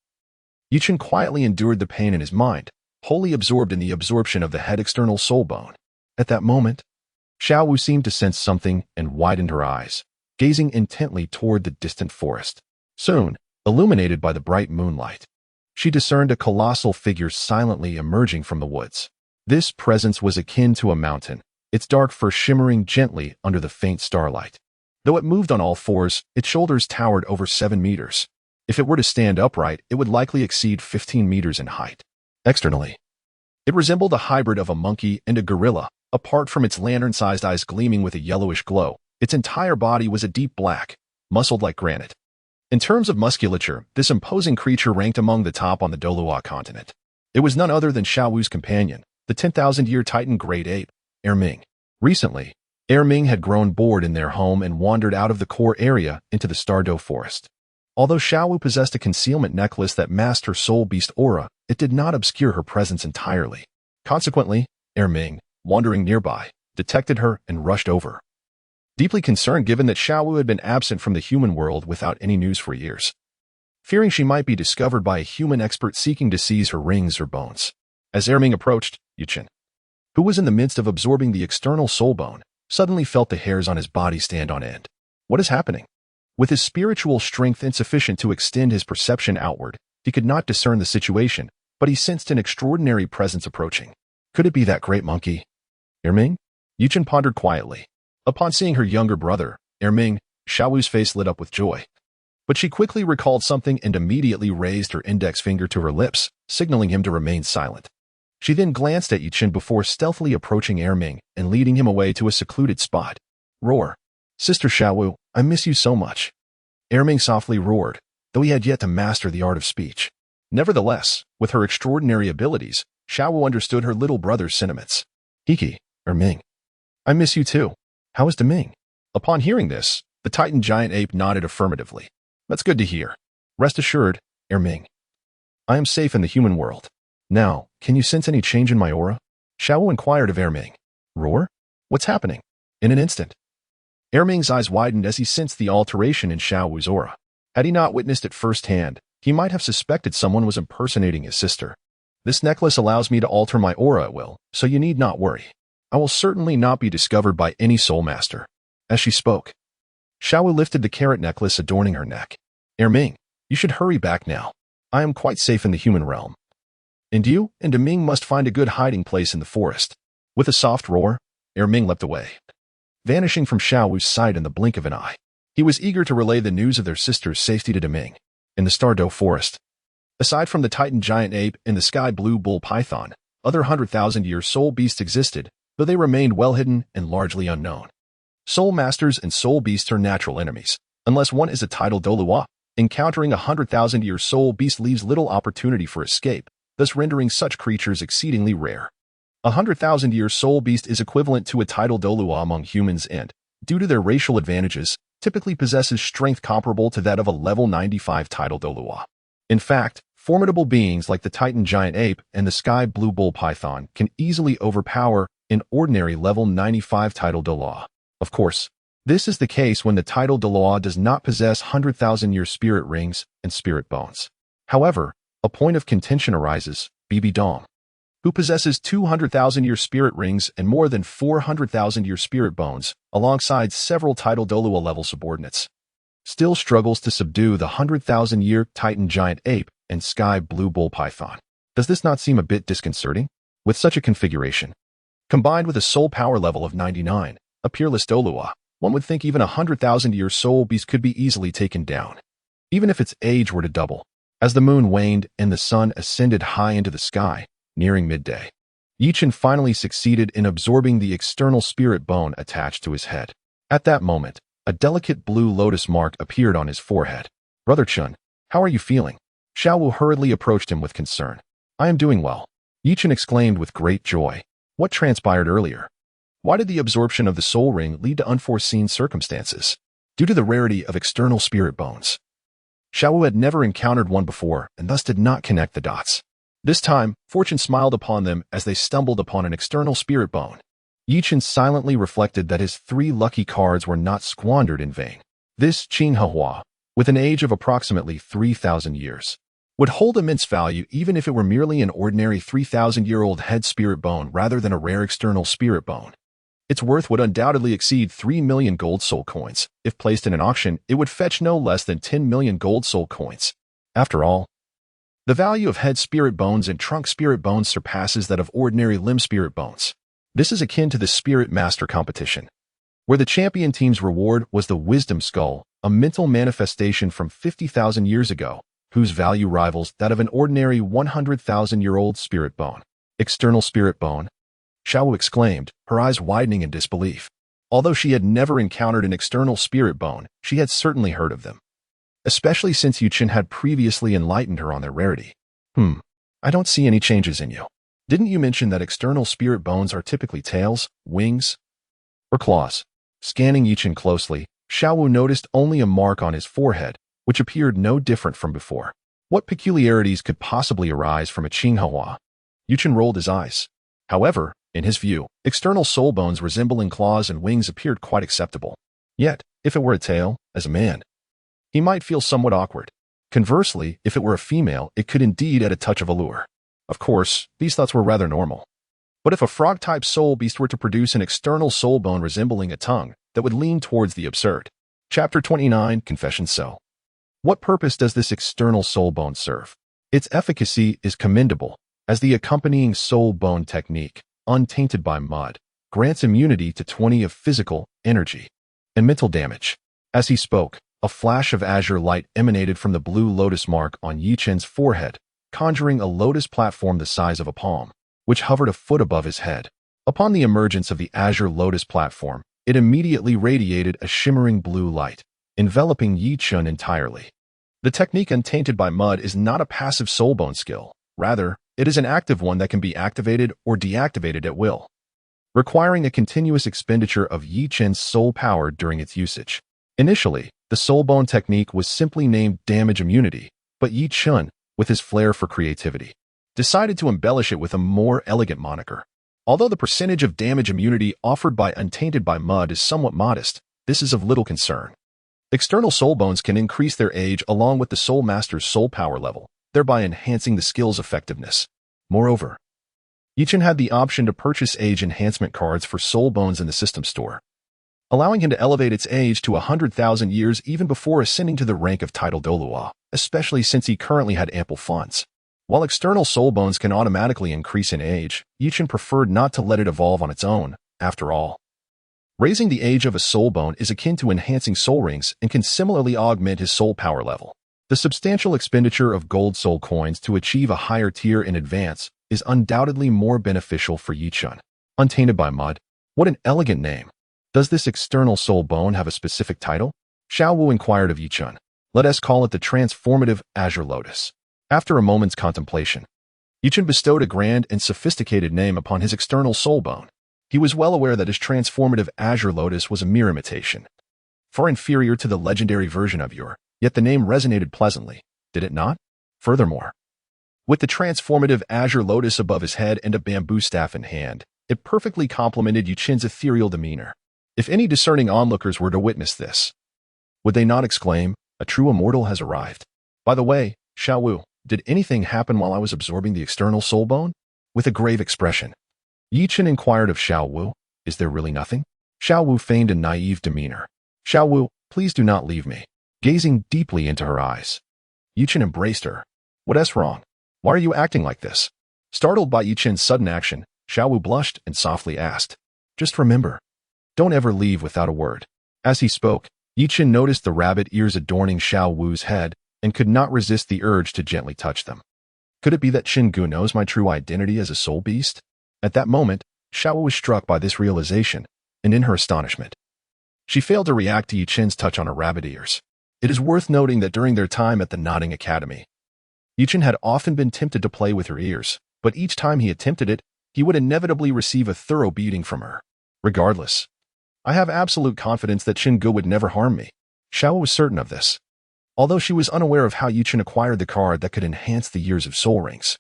Yuchen quietly endured the pain in his mind, wholly absorbed in the absorption of the head external soul bone. At that moment, Xiaowu seemed to sense something and widened her eyes, gazing intently toward the distant forest. Soon, illuminated by the bright moonlight, she discerned a colossal figure silently emerging from the woods. This presence was akin to a mountain, its dark fur shimmering gently under the faint starlight. Though it moved on all fours, its shoulders towered over 7 meters. If it were to stand upright, it would likely exceed 15 meters in height. Externally, it resembled a hybrid of a monkey and a gorilla. Apart from its lantern-sized eyes gleaming with a yellowish glow, its entire body was a deep black, muscled like granite. In terms of musculature, this imposing creature ranked among the top on the Douluo Continent. It was none other than Xiaowu's companion, the 10,000-year Titan great ape, Erming. Recently, Erming had grown bored in their home and wandered out of the core area into the Douluo forest. Although Xiaowu possessed a concealment necklace that masked her soul beast aura, it did not obscure her presence entirely. Consequently, Erming, wandering nearby, detected her and rushed over. Deeply concerned given that Xiaowu had been absent from the human world without any news for years, fearing she might be discovered by a human expert seeking to seize her rings or bones. As Erming approached, Yuchen, who was in the midst of absorbing the external soul bone, suddenly felt the hairs on his body stand on end. What is happening? With his spiritual strength insufficient to extend his perception outward, he could not discern the situation, but he sensed an extraordinary presence approaching. Could it be that great monkey? Erming? Yuchen pondered quietly. Upon seeing her younger brother, Erming, Xiaowu's face lit up with joy. But she quickly recalled something and immediately raised her index finger to her lips, signaling him to remain silent. She then glanced at Yuchen before stealthily approaching Erming and leading him away to a secluded spot. Roar. Sister Xiaowu, I miss you so much. Erming softly roared, though he had yet to master the art of speech. Nevertheless, with her extraordinary abilities, Xiaowu understood her little brother's sentiments. Hiki, Erming. I miss you too. How is Deming? Upon hearing this, the Titan giant ape nodded affirmatively. That's good to hear. Rest assured, Erming, I am safe in the human world. Now, can you sense any change in my aura? Xiaowu inquired of Erming. Roar? What's happening? In an instant, Erming's eyes widened as he sensed the alteration in Xiaowu's aura. Had he not witnessed it firsthand, he might have suspected someone was impersonating his sister. This necklace allows me to alter my aura at will, so you need not worry. I will certainly not be discovered by any soul master. As she spoke, Xiaowu lifted the carrot necklace adorning her neck. Erming, you should hurry back now. I am quite safe in the human realm. And you and Deming must find a good hiding place in the forest. With a soft roar, Erming leapt away, vanishing from Xiaowu's sight in the blink of an eye. He was eager to relay the news of their sister's safety to Deming. In the Douluo forest, aside from the Titan giant ape and the sky blue bull python, other 100,000-year soul beasts existed, though they remained well hidden and largely unknown. Soul Masters and Soul Beasts are natural enemies, unless one is a titled Douluo. Encountering a 100,000-year Soul Beast leaves little opportunity for escape, thus rendering such creatures exceedingly rare. A 100,000-year Soul Beast is equivalent to a titled Douluo among humans and, due to their racial advantages, typically possesses strength comparable to that of a level 95 titled Douluo. In fact, formidable beings like the Titan Giant Ape and the Sky Blue Bull Python can easily overpower an ordinary level 95 titled Douluo. Of course, this is the case when the titled Douluo does not possess 100,000-year spirit rings and spirit bones. However, a point of contention arises, BB Dom, who possesses 200,000-year spirit rings and more than 400,000-year spirit bones, alongside several titled Douluo level subordinates, still struggles to subdue the 100,000-year Titan Giant Ape and Sky Blue Bull Python. Does this not seem a bit disconcerting? With such a configuration, combined with a soul power level of 99, a peerless Douluo, one would think even a 100,000-year Soul Beast could be easily taken down, even if its age were to double. As the moon waned and the sun ascended high into the sky, nearing midday, Yichen finally succeeded in absorbing the external spirit bone attached to his head. At that moment, a delicate blue lotus mark appeared on his forehead. "Brother Chun, how are you feeling?" Xiaowu hurriedly approached him with concern. "I am doing well," Yichen exclaimed with great joy. "What transpired earlier? Why did the absorption of the soul ring lead to unforeseen circumstances?" Due to the rarity of external spirit bones, Xiaowu had never encountered one before and thus did not connect the dots. This time, fortune smiled upon them as they stumbled upon an external spirit bone. Yichen silently reflected that his 3 lucky cards were not squandered in vain. This Qinghua, with an age of approximately 3,000 years, would hold immense value even if it were merely an ordinary 3,000-year-old head spirit bone rather than a rare external spirit bone. Its worth would undoubtedly exceed 3 million gold soul coins. If placed in an auction, it would fetch no less than 10 million gold soul coins. After all, the value of head spirit bones and trunk spirit bones surpasses that of ordinary limb spirit bones. This is akin to the Spirit Master competition, where the champion team's reward was the Wisdom Skull, a mental manifestation from 50,000 years ago, whose value rivals that of an ordinary 100,000-year-old spirit bone. External spirit bone? Xiaowu exclaimed, her eyes widening in disbelief. Although she had never encountered an external spirit bone, she had certainly heard of them, especially since Yichen had previously enlightened her on their rarity. I don't see any changes in you. Didn't you mention that external spirit bones are typically tails, wings, or claws? Scanning Yichen closely, Xiaowu noticed only a mark on his forehead, which appeared no different from before. What peculiarities could possibly arise from a Qinghua? Yichen rolled his eyes. However, in his view, external soul bones resembling claws and wings appeared quite acceptable. Yet, if it were a tail, as a man, he might feel somewhat awkward. Conversely, if it were a female, it could indeed add a touch of allure. Of course, these thoughts were rather normal. But if a frog-type soul beast were to produce an external soul bone resembling a tongue, that would lean towards the absurd. Chapter 29, Confession Cell. What purpose does this external soul bone serve? Its efficacy is commendable, as the accompanying soul bone technique, untainted by mud, grants immunity to 20 of physical, energy, and mental damage. As he spoke, a flash of azure light emanated from the blue lotus mark on Yichen's forehead, conjuring a lotus platform the size of a palm, which hovered a foot above his head. Upon the emergence of the azure lotus platform, it immediately radiated a shimmering blue light, enveloping Yichen entirely. The technique untainted by mud is not a passive soulbone skill. Rather, it is an active one that can be activated or deactivated at will, requiring a continuous expenditure of Yichen's soul power during its usage. Initially, the soulbone technique was simply named damage immunity, but Yichen, with his flair for creativity, decided to embellish it with a more elegant moniker. Although the percentage of damage immunity offered by Untainted by Mud is somewhat modest, this is of little concern. External soul bones can increase their age along with the Soul Master's soul power level, thereby enhancing the skill's effectiveness. Moreover, Yichen had the option to purchase age enhancement cards for soul bones in the system store, allowing him to elevate its age to 100,000 years even before ascending to the rank of title Douluo, especially since he currently had ample funds. While external soul bones can automatically increase in age, Yichen preferred not to let it evolve on its own. After all, raising the age of a soul bone is akin to enhancing soul rings and can similarly augment his soul power level. The substantial expenditure of gold soul coins to achieve a higher tier in advance is undoubtedly more beneficial for Yichen. Untainted by mud. What an elegant name. Does this external soul bone have a specific title? Xiao Wu inquired of Yichun. Let us call it the transformative azure lotus. After a moment's contemplation, Yichun bestowed a grand and sophisticated name upon his external soul bone. He was well aware that his transformative azure lotus was a mere imitation, far inferior to the legendary version of your, yet the name resonated pleasantly, did it not? Furthermore, with the transformative azure lotus above his head and a bamboo staff in hand, it perfectly complemented Yichun's ethereal demeanor. If any discerning onlookers were to witness this, would they not exclaim, a true immortal has arrived? By the way, Xiao Wu, did anything happen while I was absorbing the external soul bone? With a grave expression, Yichun inquired of Xiao Wu, is there really nothing? Xiao Wu feigned a naive demeanor. Xiao Wu, please do not leave me. Gazing deeply into her eyes, Yichun embraced her. What's wrong? Why are you acting like this? Startled by Yichun's sudden action, Xiao Wu blushed and softly asked, just remember, don't ever leave without a word. As he spoke, Yichun noticed the rabbit ears adorning Xiao Wu's head and could not resist the urge to gently touch them. Could it be that Qinggu knows my true identity as a soul beast? At that moment, Xiao Wu was struck by this realization, and in her astonishment, she failed to react to Yichun's touch on her rabbit ears. It is worth noting that during their time at the Nodding Academy, Yichun had often been tempted to play with her ears, but each time he attempted it, he would inevitably receive a thorough beating from her. Regardless, I have absolute confidence that Qinggu would never harm me. Xiao Wu was certain of this, although she was unaware of how Yichun acquired the card that could enhance the years of soul rings.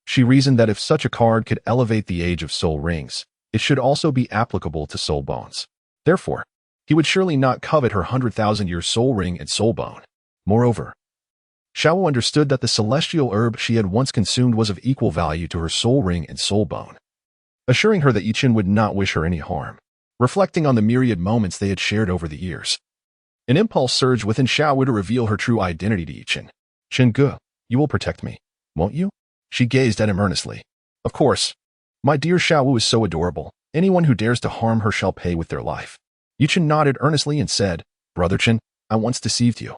She reasoned that if such a card could elevate the age of soul rings, it should also be applicable to soul bones. Therefore, he would surely not covet her 100,000-year soul ring and soul bone. Moreover, Xiao Wu understood that the celestial herb she had once consumed was of equal value to her soul ring and soul bone, assuring her that Yichun would not wish her any harm. Reflecting on the myriad moments they had shared over the years, an impulse surged within Xiao Wu to reveal her true identity to Yichun. Qinggu, you will protect me, won't you? She gazed at him earnestly. Of course. My dear Xiao Wu is so adorable. Anyone who dares to harm her shall pay with their life. Yichun nodded earnestly and said, Brother Chen, I once deceived you.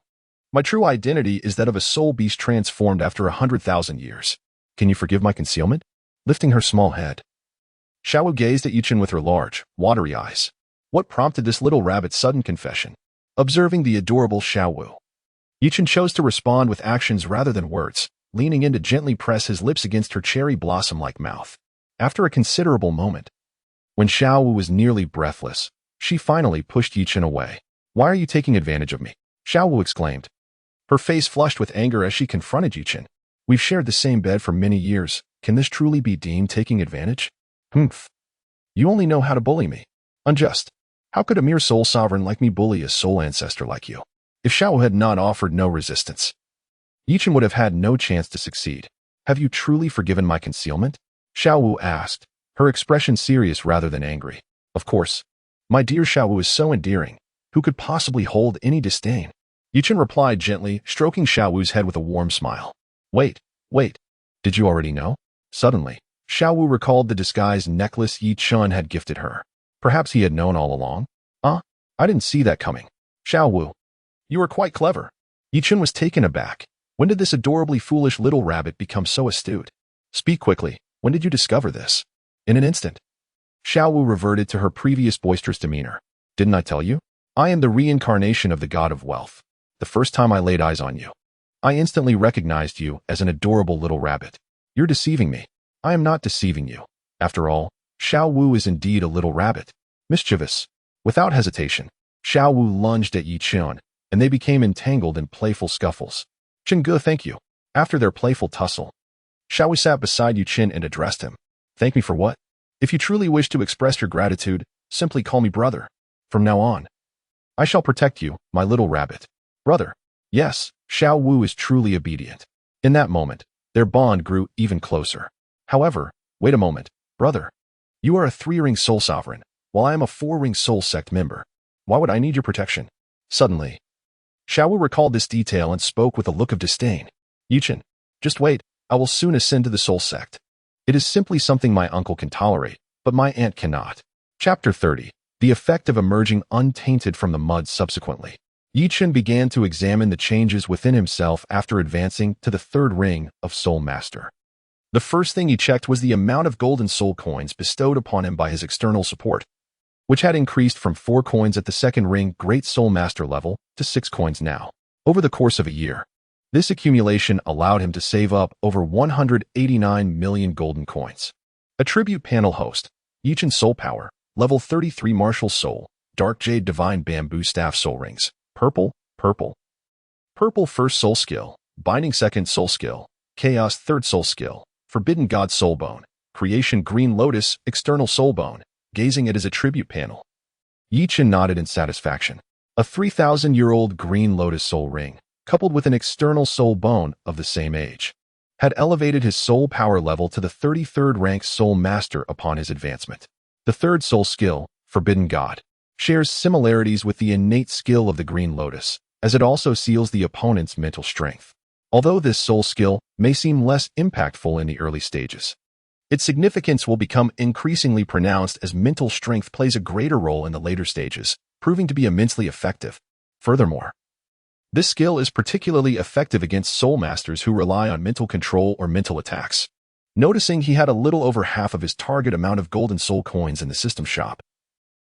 My true identity is that of a soul beast transformed after 100,000 years. Can you forgive my concealment? Lifting her small head, Xiao Wu gazed at Yichun with her large, watery eyes. What prompted this little rabbit's sudden confession? Observing the adorable Xiao Wu, Yichun chose to respond with actions rather than words, leaning in to gently press his lips against her cherry blossom-like mouth. After a considerable moment, when Xiao Wu was nearly breathless, she finally pushed Yichun away. Why are you taking advantage of me? Xiao Wu exclaimed. Her face flushed with anger as she confronted Yichun. We've shared the same bed for many years. Can this truly be deemed taking advantage? Humph. You only know how to bully me. Unjust. How could a mere soul sovereign like me bully a soul ancestor like you? If Xiao had not offered no resistance, Yichun would have had no chance to succeed. Have you truly forgiven my concealment? Xiao Wu asked, her expression serious rather than angry. Of course. My dear Xiao Wu is so endearing. Who could possibly hold any disdain? Yichun replied gently, stroking Xiao Wu's head with a warm smile. Wait. Did you already know? Suddenly, Xiao Wu recalled the disguised necklace Yichun had gifted her. Perhaps he had known all along? I didn't see that coming. Xiao Wu, you are quite clever. Yichun was taken aback. When did this adorably foolish little rabbit become so astute? Speak quickly. When did you discover this? In an instant, Xiao Wu reverted to her previous boisterous demeanor. Didn't I tell you? I am the reincarnation of the god of wealth. The first time I laid eyes on you, I instantly recognized you as an adorable little rabbit. You're deceiving me. I am not deceiving you. After all, Xiao Wu is indeed a little rabbit. Mischievous. Without hesitation, Xiao Wu lunged at Yichun, and they became entangled in playful scuffles. Qinggu, thank you. After their playful tussle, Xiao Wu sat beside Yichun and addressed him. Thank me for what? If you truly wish to express your gratitude, simply call me brother. From now on, I shall protect you, my little rabbit. Brother. Yes, Xiao Wu is truly obedient. In that moment, their bond grew even closer. However, wait a moment, brother. You are a 3-ring soul sovereign, while I am a 4-ring soul sect member. Why would I need your protection? Suddenly, Xiao Wu recalled this detail and spoke with a look of disdain. Yichun, just wait, I will soon ascend to the soul sect. It is simply something my uncle can tolerate, but my aunt cannot. Chapter 30. The effect of emerging untainted from the mud subsequently. Yichun began to examine the changes within himself after advancing to the 3rd ring of Soul Master. The first thing he checked was the amount of golden soul coins bestowed upon him by his external support, which had increased from 4 coins at the second ring Great Soul Master level to 6 coins now. Over the course of a year, this accumulation allowed him to save up over 189 million golden coins. Attribute Panel Host, Yichin Soul Power, Level 33 Martial Soul, Dark Jade Divine Bamboo Staff Soul Rings, Purple, First Soul Skill, Binding Second Soul Skill, Chaos Third Soul Skill, Forbidden God Soul Bone, Creation Green Lotus External Soul Bone. Gazing at his attribute panel, Yichin nodded in satisfaction. A 3,000-year-old green lotus soul ring, coupled with an external soul bone of the same age, had elevated his soul power level to the 33rd rank soul master upon his advancement. The third soul skill, Forbidden God, shares similarities with the innate skill of the green lotus, as it also seals the opponent's mental strength. Although this soul skill may seem less impactful in the early stages, its significance will become increasingly pronounced as mental strength plays a greater role in the later stages, proving to be immensely effective. Furthermore, this skill is particularly effective against soul masters who rely on mental control or mental attacks. Noticing he had a little over half of his target amount of golden soul coins in the system shop,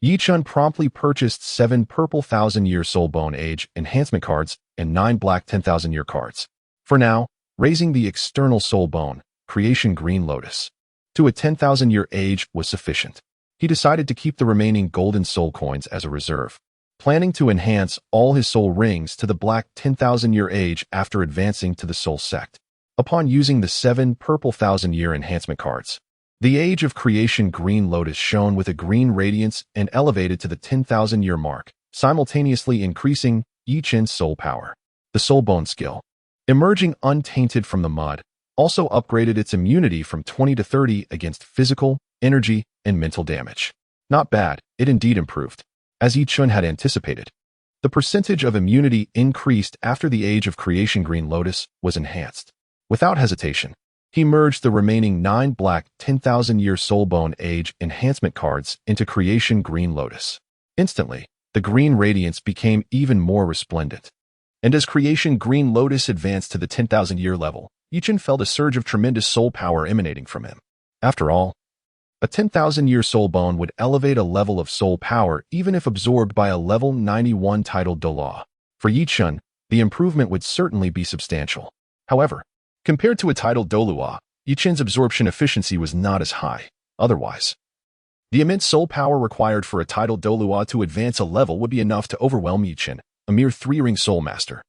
Yichin promptly purchased 7 purple 1,000-year soul bone age enhancement cards and 9 black 10,000-year cards. For now, raising the external soul bone, Creation Green Lotus, to a 10,000-year age was sufficient. He decided to keep the remaining golden soul coins as a reserve, planning to enhance all his soul rings to the black 10,000-year age after advancing to the soul sect. Upon using the 7 purple 1,000-year enhancement cards, the age of Creation Green Lotus shone with a green radiance and elevated to the 10,000-year mark, simultaneously increasing Yichin's soul power. The soul bone skill, emerging untainted from the mud, also upgraded its immunity from 20 to 30 against physical, energy, and mental damage. Not bad, it indeed improved. As Yichin had anticipated, the percentage of immunity increased after the age of Creation Green Lotus was enhanced. Without hesitation, he merged the remaining 9 black 10,000-year soul bone age enhancement cards into Creation Green Lotus. Instantly, the green radiance became even more resplendent. And as Creation Green Lotus advanced to the 10,000-year level, Yichin felt a surge of tremendous soul power emanating from him. After all, a 10,000-year soul bone would elevate a level of soul power even if absorbed by a level 91 titled Douluo. For Yichin, the improvement would certainly be substantial. However, compared to a titled Douluo, Yichin's absorption efficiency was not as high. Otherwise, the immense soul power required for a titled Douluo to advance a level would be enough to overwhelm Yichin, a mere 3-ring soul master.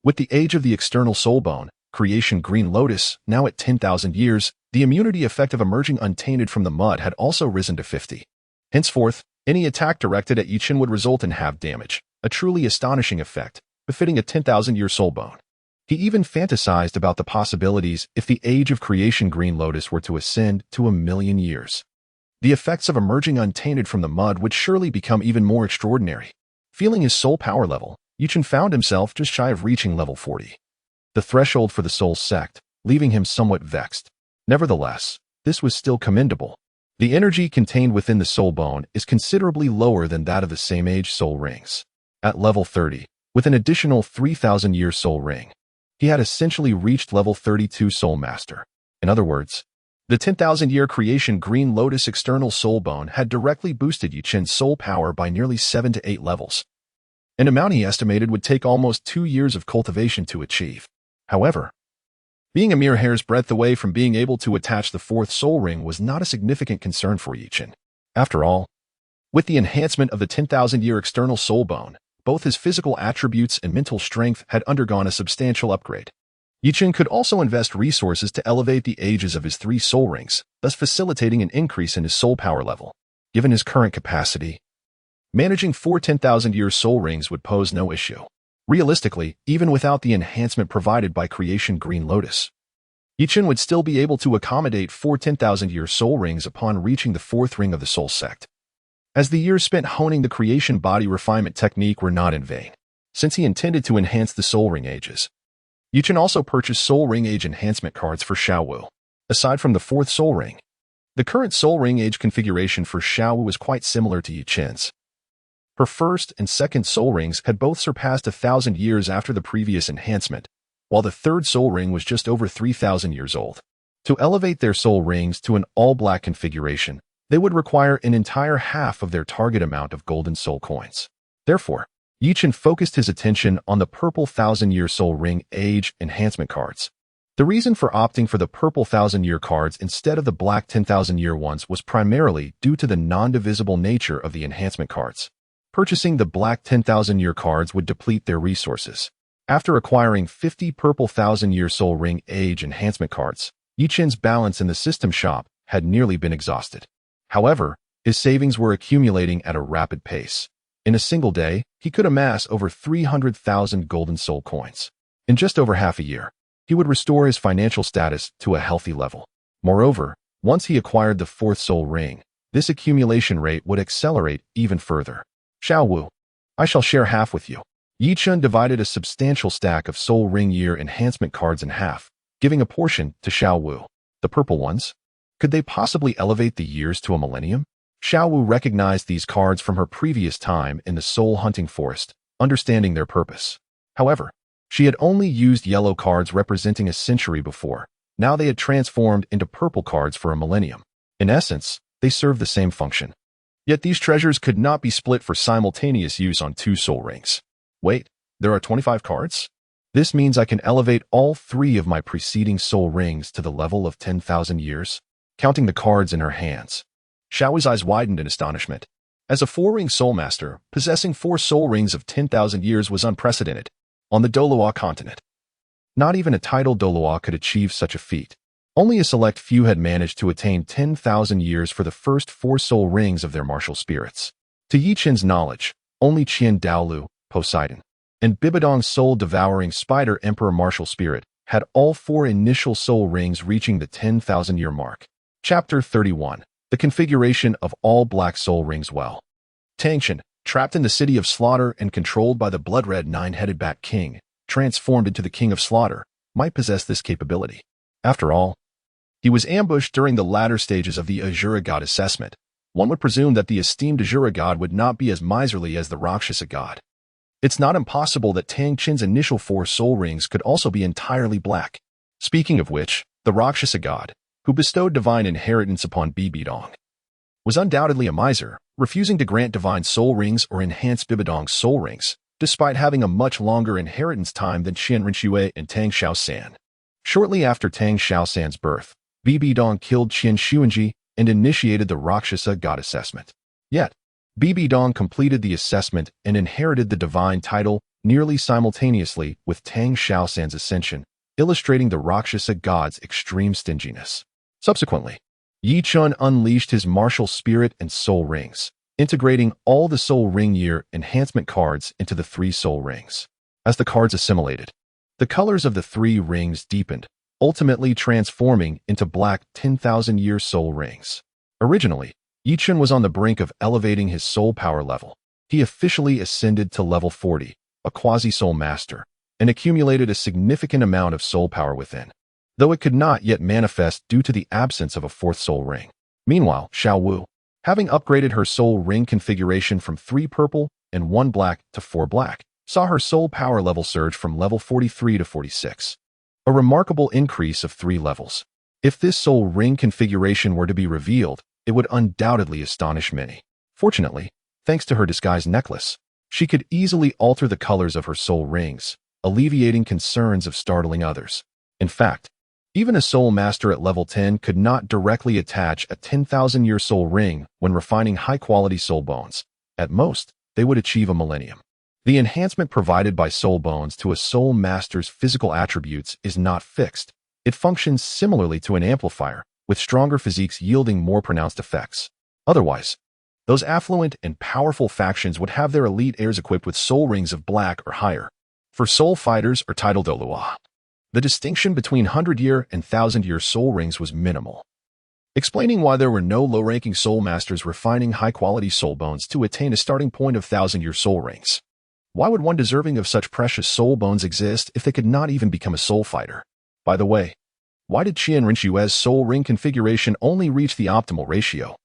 With the age of the external soul bone, Creation Green Lotus, now at 10,000 years, the immunity effect of emerging untainted from the mud had also risen to 50. Henceforth, any attack directed at Yichin would result in half damage, a truly astonishing effect, befitting a 10,000-year soul bone. He even fantasized about the possibilities if the age of Creation Green Lotus were to ascend to 1,000,000 years. The effects of emerging untainted from the mud would surely become even more extraordinary. Feeling his soul power level, Yichin found himself just shy of reaching level 40. The threshold for the soul sect, leaving him somewhat vexed. Nevertheless, this was still commendable. The energy contained within the soul bone is considerably lower than that of the same age soul rings. At level 30, with an additional 3,000-year soul ring, he had essentially reached level 32 soul master. In other words, the 10,000-year Creation Green Lotus external soul bone had directly boosted Yichin's soul power by nearly 7 to 8 levels, an amount he estimated would take almost 2 years of cultivation to achieve. However, being a mere hair's breadth away from being able to attach the 4th soul ring was not a significant concern for Yichin. After all, with the enhancement of the 10,000-year external soul bone, both his physical attributes and mental strength had undergone a substantial upgrade. Yichin could also invest resources to elevate the ages of his 3 soul rings, thus facilitating an increase in his soul power level. Given his current capacity, managing 4 10,000-year soul rings would pose no issue. Realistically, even without the enhancement provided by Creation Green Lotus, Yichin would still be able to accommodate 4 10,000-year soul rings upon reaching the 4th ring of the soul sect. As the years spent honing the creation body refinement technique were not in vain, since he intended to enhance the soul ring ages. Yichin also purchased soul ring age enhancement cards for Xiaowu. Aside from the 4th soul ring, the current soul ring age configuration for Xiaowu is quite similar to Yichin's. Her 1st and 2nd soul rings had both surpassed 1,000 years after the previous enhancement, while the 3rd soul ring was just over 3,000 years old. To elevate their soul rings to an all-black configuration, they would require an entire half of their target amount of golden soul coins. Therefore, Yichen focused his attention on the purple 1000-year soul ring age enhancement cards. The reason for opting for the purple 1000-year cards instead of the black 10,000-year ones was primarily due to the non-divisible nature of the enhancement cards. Purchasing the black 10,000-year cards would deplete their resources. After acquiring 50 purple 1000-year soul ring age enhancement cards, Yichen's balance in the system shop had nearly been exhausted. However, his savings were accumulating at a rapid pace. In a single day, he could amass over 300,000 golden soul coins. In just over half a year, he would restore his financial status to a healthy level. Moreover, once he acquired the fourth soul ring, this accumulation rate would accelerate even further. Xiao Wu, I shall share half with you. Yichen divided a substantial stack of soul ring year enhancement cards in half, giving a portion to Xiao Wu. The purple ones? Could they possibly elevate the years to a millennium? Xiao Wu recognized these cards from her previous time in the soul hunting forest, understanding their purpose. However, she had only used yellow cards representing a century before. Now they had transformed into purple cards for a millennium. In essence, they served the same function. Yet these treasures could not be split for simultaneous use on 2 soul rings. Wait, there are 25 cards? This means I can elevate all 3 of my preceding soul rings to the level of 10,000 years? Counting the cards in her hands, Xiao Wu's eyes widened in astonishment. As a 4-ring soul master, possessing 4 soul rings of 10,000 years was unprecedented on the Douluo Continent. Not even a titled Douluo could achieve such a feat. Only a select few had managed to attain 10,000 years for the first 4 soul rings of their martial spirits. To Yichen's knowledge, only Qian Daolu, Poseidon, and Bibidong's soul-devouring spider emperor martial spirit had all 4 initial soul rings reaching the 10,000-year mark. Chapter 31. The configuration of all black soul rings well. Tangchen, trapped in the city of slaughter and controlled by the blood-red 9-headed bat king, transformed into the king of slaughter, might possess this capability. After all, he was ambushed during the latter stages of the Azura God assessment. One would presume that the esteemed Azura God would not be as miserly as the Rakshasa God. It's not impossible that Tang Chen's initial 4 soul rings could also be entirely black. Speaking of which, the Rakshasa God, who bestowed divine inheritance upon Bibidong, was undoubtedly a miser, refusing to grant divine soul rings or enhance Bibidong's soul rings, despite having a much longer inheritance time than Qian Rinxue and Tang Xiaosan. Shortly after Tang Xiaosan's birth, Bibidong killed Qian Xuanji and initiated the Rakshasa God assessment. Yet, Bibidong completed the assessment and inherited the divine title nearly simultaneously with Tang Xiaosan's ascension, illustrating the Rakshasa God's extreme stinginess. Subsequently, Yichen unleashed his martial spirit and soul rings, integrating all the soul ring year enhancement cards into the 3 soul rings. As the cards assimilated, the colors of the 3 rings deepened, ultimately transforming into black 10,000-year soul rings. Originally, Yichen was on the brink of elevating his soul power level. He officially ascended to level 40, a quasi-soul master, and accumulated a significant amount of soul power within, though it could not yet manifest due to the absence of a 4th soul ring. Meanwhile, Xiao Wu, having upgraded her soul ring configuration from 3 purple and 1 black to 4 black, saw her soul power level surge from level 43 to 46. A remarkable increase of 3 levels. If this soul ring configuration were to be revealed, it would undoubtedly astonish many. Fortunately, thanks to her disguise necklace, she could easily alter the colors of her soul rings, alleviating concerns of startling others. In fact, even a soul master at level 10 could not directly attach a 10,000-year soul ring when refining high-quality soul bones. At most, they would achieve a millennium. The enhancement provided by soul bones to a soul master's physical attributes is not fixed. It functions similarly to an amplifier, with stronger physiques yielding more pronounced effects. Otherwise, those affluent and powerful factions would have their elite heirs equipped with soul rings of black or higher. For soul fighters or titled Douluo, the distinction between 100-year and 1,000-year soul rings was minimal, explaining why there were no low-ranking soul masters refining high-quality soul bones to attain a starting point of 1,000-year soul rings. Why would one deserving of such precious soul bones exist if they could not even become a soul fighter? By the way, why did Qian Rinxue's soul ring configuration only reach the optimal ratio?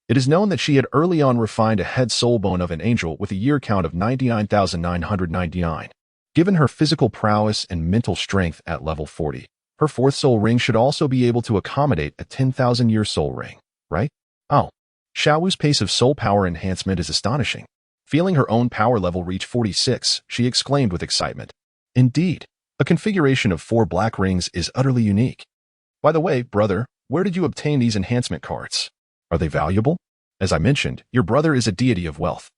It is known that she had early on refined a head soul bone of an angel with a year count of 99,999. Given her physical prowess and mental strength at level 40, Her fourth soul ring should also be able to accommodate a 10,000-year soul ring, right? Oh, Xiaowu's pace of soul power enhancement is astonishing. Feeling her own power level reach 46, she exclaimed with excitement. Indeed, a configuration of 4 black rings is utterly unique. By the way, brother, where did you obtain these enhancement cards? Are they valuable? As I mentioned, your brother is a deity of wealth.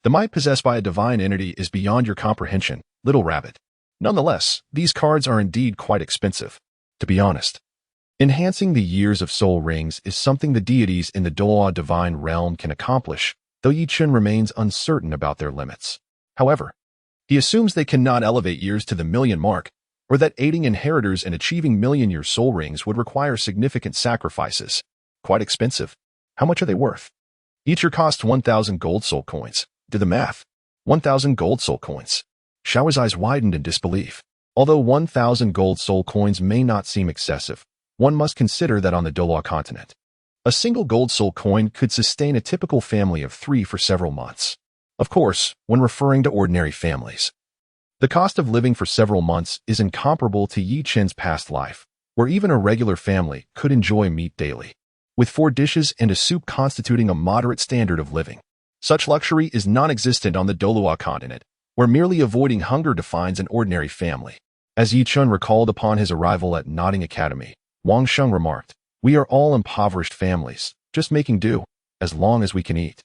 The might possessed by a divine entity is beyond your comprehension, little rabbit. Nonetheless, these cards are indeed quite expensive. To be honest, enhancing the years of soul rings is something the deities in the Douluo divine realm can accomplish, though Yichun remains uncertain about their limits. However, he assumes they cannot elevate years to the million mark, or that aiding inheritors in achieving million-year soul rings would require significant sacrifices. Quite expensive. How much are they worth? Each year cost 1,000 gold soul coins. Do the math. 1,000 gold soul coins. Xiao's eyes widened in disbelief. Although 1,000 gold soul coins may not seem excessive, one must consider that on the Douluo Continent, a single gold soul coin could sustain a typical family of 3 for several months. Of course, when referring to ordinary families, the cost of living for several months is incomparable to Yi Chen's past life, where even a regular family could enjoy meat daily, with 4 dishes and a soup constituting a moderate standard of living. Such luxury is non-existent on the Douluo Continent, where merely avoiding hunger defines an ordinary family. As Yi Chen recalled upon his arrival at Notting Academy, Wang Sheng remarked, "We are all impoverished families, just making do, as long as we can eat."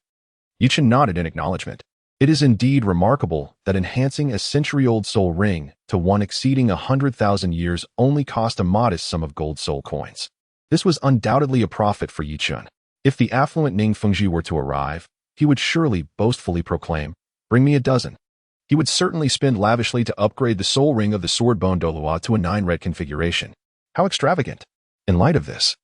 Yi Chen nodded in acknowledgement. It is indeed remarkable that enhancing a century-old soul ring to one exceeding 100,000 years only cost a modest sum of gold soul coins. This was undoubtedly a profit for Yi Chen. If the affluent Ning Fengji were to arrive, he would surely boastfully proclaim, "Bring me a dozen." He would certainly spend lavishly to upgrade the soul ring of the sword-bone Douluo to a 9-red configuration. How extravagant! In light of this,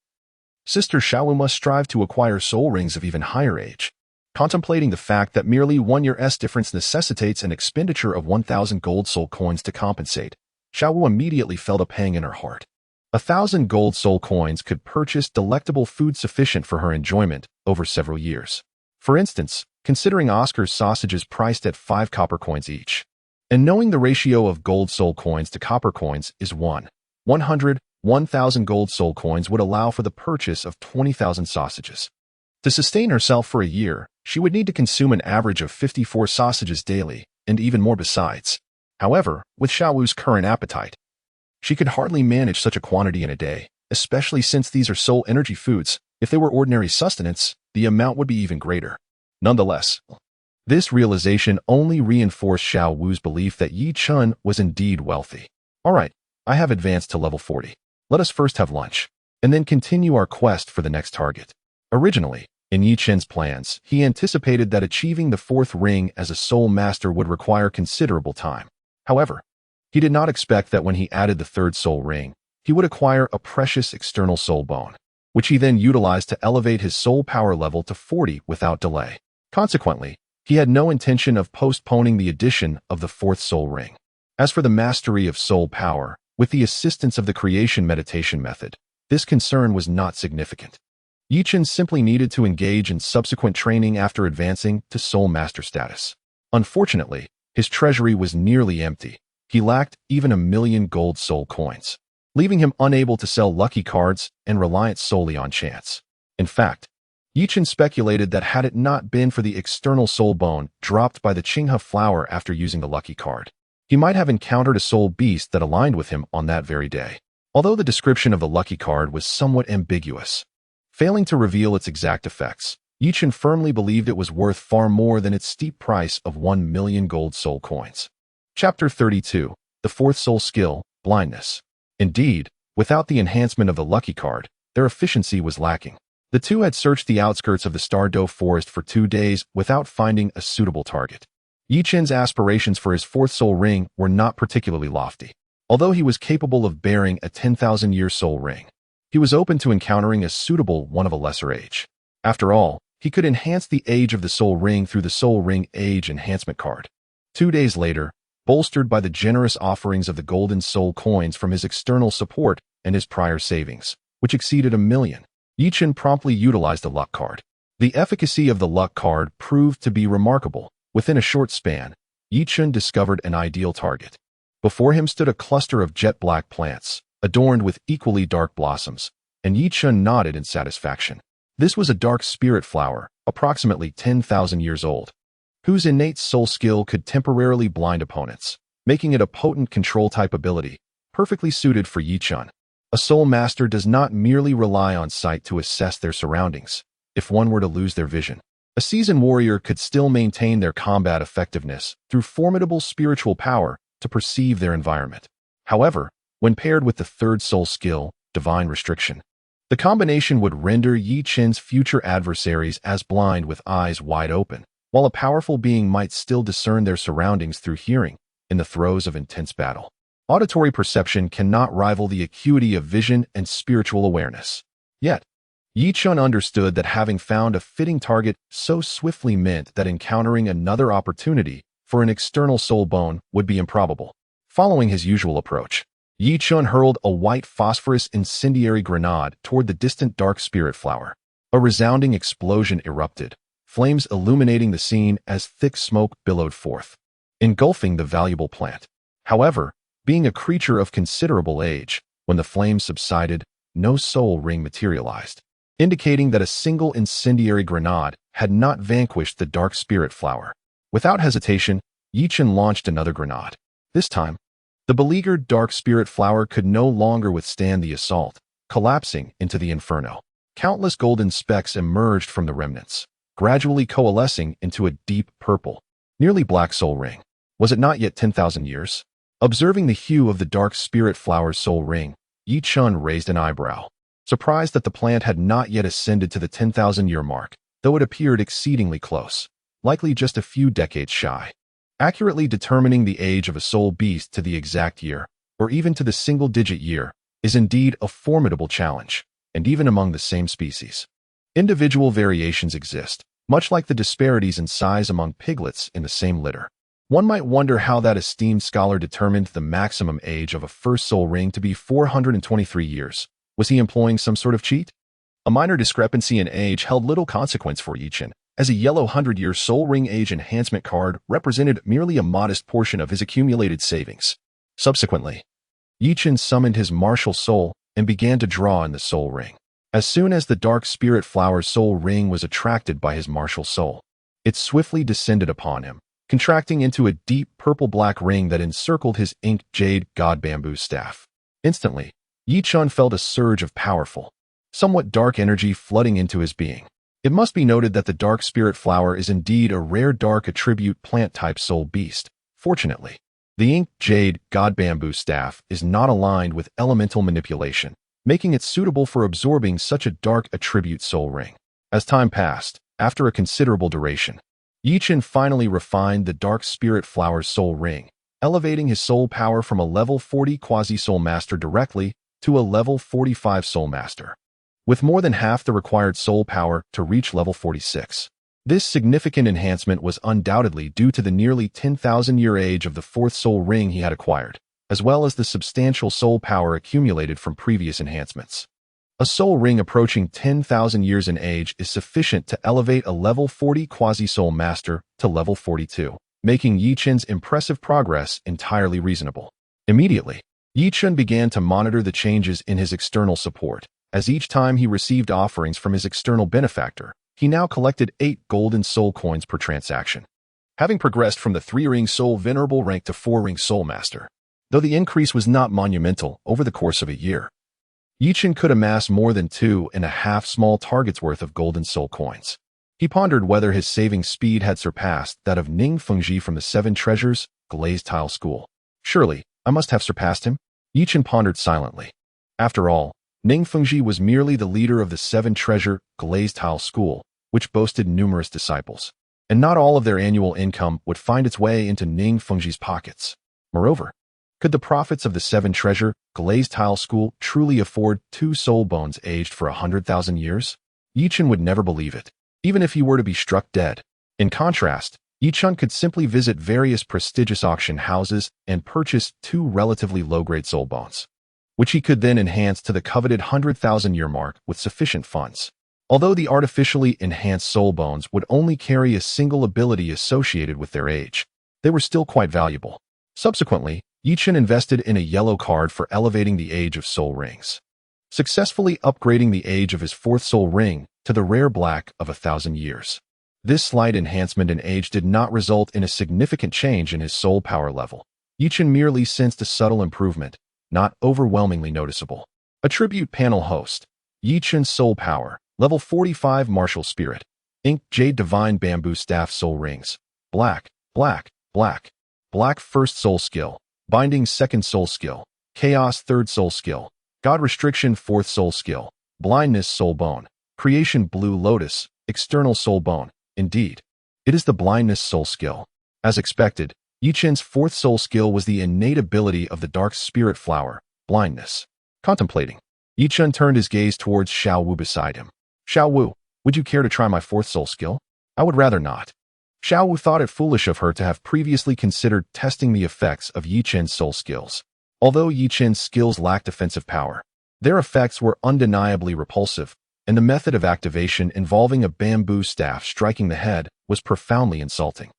Sister Xiaowu must strive to acquire soul rings of even higher age. Contemplating the fact that merely 1 year's difference necessitates an expenditure of 1,000 gold soul coins to compensate, Xiaowu immediately felt a pang in her heart. 1,000 gold soul coins could purchase delectable food sufficient for her enjoyment over several years. For instance, considering Oscar's sausages priced at 5 copper coins each, and knowing the ratio of gold soul coins to copper coins is 100, 1,000 gold soul coins would allow for the purchase of 20,000 sausages. To sustain herself for a year, she would need to consume an average of 54 sausages daily, and even more besides. However, with Xiaowu's current appetite, she could hardly manage such a quantity in a day, especially since these are soul energy foods. If they were ordinary sustenance, the amount would be even greater. Nonetheless, this realization only reinforced Xiaowu's belief that Yi Chen was indeed wealthy. All right, I have advanced to level 40. Let us first have lunch, and then continue our quest for the next target. Originally, in Yi Chen's plans, he anticipated that achieving the 4th ring as a soul master would require considerable time. However, he did not expect that when he added the 3rd soul ring, he would acquire a precious external soul bone, which he then utilized to elevate his soul power level to 40 without delay. Consequently, he had no intention of postponing the addition of the 4th soul ring. As for the mastery of soul power, with the assistance of the creation meditation method, this concern was not significant. Yi Chen simply needed to engage in subsequent training after advancing to soul master status. Unfortunately, his treasury was nearly empty. He lacked even 1,000,000 gold soul coins, leaving him unable to sell lucky cards and reliant solely on chance. In fact, Yi Chen speculated that had it not been for the external soul bone dropped by the Qinghe flower after using the lucky card, he might have encountered a soul beast that aligned with him on that very day. Although the description of the lucky card was somewhat ambiguous, failing to reveal its exact effects, Yi Chen firmly believed it was worth far more than its steep price of 1,000,000 gold soul coins. Chapter 32. The 4th soul skill, blindness. Indeed, without the enhancement of the lucky card, their efficiency was lacking. The two had searched the outskirts of the Stardow forest for 2 days without finding a suitable target. Yi Chen's aspirations for his 4th soul ring were not particularly lofty. Although he was capable of bearing a 10,000-year soul ring, he was open to encountering a suitable one of a lesser age. After all, he could enhance the age of the soul ring through the soul ring age enhancement card. 2 days later, bolstered by the generous offerings of the golden soul coins from his external support and his prior savings, which exceeded 1,000,000, Yi Chen promptly utilized the luck card. The efficacy of the luck card proved to be remarkable. Within a short span, Yi Chen discovered an ideal target. Before him stood a cluster of jet black plants, adorned with equally dark blossoms, and Yi Chun nodded in satisfaction. This was a dark spirit flower, approximately 10,000 years old, whose innate soul skill could temporarily blind opponents, making it a potent control-type ability, perfectly suited for Yi Chun. A soul master does not merely rely on sight to assess their surroundings. If one were to lose their vision, a seasoned warrior could still maintain their combat effectiveness through formidable spiritual power to perceive their environment. However, when paired with the third soul skill, divine restriction, the combination would render Yi Chun's future adversaries as blind with eyes wide open, while a powerful being might still discern their surroundings through hearing in the throes of intense battle. Auditory perception cannot rival the acuity of vision and spiritual awareness. Yet, Yi Chun understood that having found a fitting target so swiftly meant that encountering another opportunity for an external soul bone would be improbable. Following his usual approach, Yi Chun hurled a white phosphorus incendiary grenade toward the distant dark spirit flower. A resounding explosion erupted, flames illuminating the scene as thick smoke billowed forth, engulfing the valuable plant. However, being a creature of considerable age, when the flames subsided, no soul ring materialized, indicating that a single incendiary grenade had not vanquished the dark spirit flower. Without hesitation, Yi Chun launched another grenade. This time, the beleaguered dark spirit flower could no longer withstand the assault, collapsing into the inferno. Countless golden specks emerged from the remnants, gradually coalescing into a deep purple, nearly black soul ring. Was it not yet 10,000 years? Observing the hue of the dark spirit flower's soul ring, Yi Chun raised an eyebrow, surprised that the plant had not yet ascended to the 10,000-year mark, though it appeared exceedingly close, likely just a few decades shy. Accurately determining the age of a soul beast to the exact year, or even to the single-digit year, is indeed a formidable challenge, and even among the same species. Individual variations exist, much like the disparities in size among piglets in the same litter. One might wonder how that esteemed scholar determined the maximum age of a first soul ring to be 423 years. Was he employing some sort of cheat? A minor discrepancy in age held little consequence for Yi Chun, as a yellow 100-year soul ring age enhancement card represented merely a modest portion of his accumulated savings. Subsequently, Yi Chun summoned his martial soul and began to draw in the soul ring. As soon as the dark spirit flower's soul ring was attracted by his martial soul, it swiftly descended upon him, contracting into a deep purple-black ring that encircled his inked jade god bamboo staff. Instantly, Yi Chun felt a surge of powerful, somewhat dark energy flooding into his being. It must be noted that the dark spirit flower is indeed a rare dark attribute plant-type soul beast. Fortunately, the inked jade god bamboo staff is not aligned with elemental manipulation, making it suitable for absorbing such a dark attribute soul ring. As time passed, after a considerable duration, Yi Chun finally refined the dark spirit flower's soul ring, elevating his soul power from a level 40 quasi-soul master directly to a level 45 soul master, with more than half the required soul power to reach level 46. This significant enhancement was undoubtedly due to the nearly 10,000-year age of the fourth soul ring he had acquired, as well as the substantial soul power accumulated from previous enhancements. A soul ring approaching 10,000 years in age is sufficient to elevate a level 40 quasi-soul master to level 42, making Yi Chun's impressive progress entirely reasonable. Immediately, Yi Chun began to monitor the changes in his external support. As each time he received offerings from his external benefactor, he now collected 8 golden soul coins per transaction. Having progressed from the 3-ring soul venerable rank to 4-ring soul master, though the increase was not monumental over the course of a year, Yi Chun could amass more than 2.5 small targets worth of golden soul coins. He pondered whether his saving speed had surpassed that of Ning Fengji from the 7 Treasures Glazed Tile School. Surely, I must have surpassed him? Yi Chun pondered silently. After all, Ning Fengji was merely the leader of the 7 Treasure Glazed Tile School, which boasted numerous disciples, and not all of their annual income would find its way into Ning Fengji's pockets. Moreover, could the profits of the 7 Treasure Glazed Tile School truly afford 2 soul bones aged for 100,000 years? Yi Chun would never believe it, even if he were to be struck dead. In contrast, Yi Chun could simply visit various prestigious auction houses and purchase 2 relatively low-grade soul bones, which he could then enhance to the coveted 100,000-year mark with sufficient funds. Although the artificially enhanced soul bones would only carry a single ability associated with their age, they were still quite valuable. Subsequently, Yichen invested in a yellow card for elevating the age of soul rings, successfully upgrading the age of his fourth soul ring to the rare black of 1,000 years. This slight enhancement in age did not result in a significant change in his soul power level. Yichen merely sensed a subtle improvement, not overwhelmingly noticeable. Attribute panel host. Yichen's soul power. Level 45 martial spirit. Ink jade divine bamboo staff soul rings. Black, black, black. Black first soul skill. Binding second soul skill. Chaos third soul skill. God restriction fourth soul skill. Blindness soul bone. Creation blue lotus. External soul bone. Indeed, it is the blindness soul skill. As expected, Yichen's fourth soul skill was the innate ability of the dark spirit flower, blindness. Contemplating, Yichen turned his gaze towards Xiao Wu beside him. Xiao Wu, would you care to try my fourth soul skill? I would rather not. Xiao Wu thought it foolish of her to have previously considered testing the effects of Yichen's soul skills. Although Yichen's skills lacked offensive power, their effects were undeniably repulsive, and the method of activation involving a bamboo staff striking the head was profoundly insulting.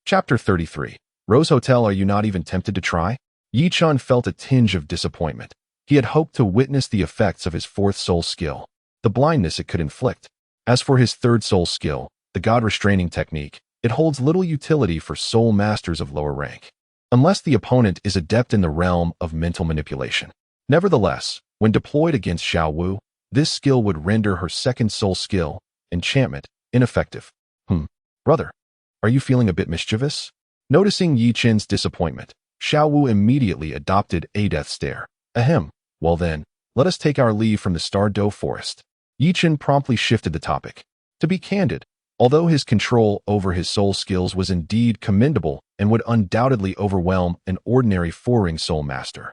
Chapter 33. Rose Hotel. Are you not even tempted to try? Yichen felt a tinge of disappointment. He had hoped to witness the effects of his fourth soul skill, the blindness it could inflict. As for his third soul skill, the God restraining technique, it holds little utility for soul masters of lower rank, unless the opponent is adept in the realm of mental manipulation. Nevertheless, when deployed against Xiao Wu, this skill would render her second soul skill, enchantment, ineffective. Brother, are you feeling a bit mischievous? Noticing Yichen's disappointment, Xiao Wu immediately adopted a death stare. Ahem, well then, let us take our leave from the Star Dough Forest. Yichen promptly shifted the topic. To be candid, although his control over his soul skills was indeed commendable and would undoubtedly overwhelm an ordinary four-ring soul master,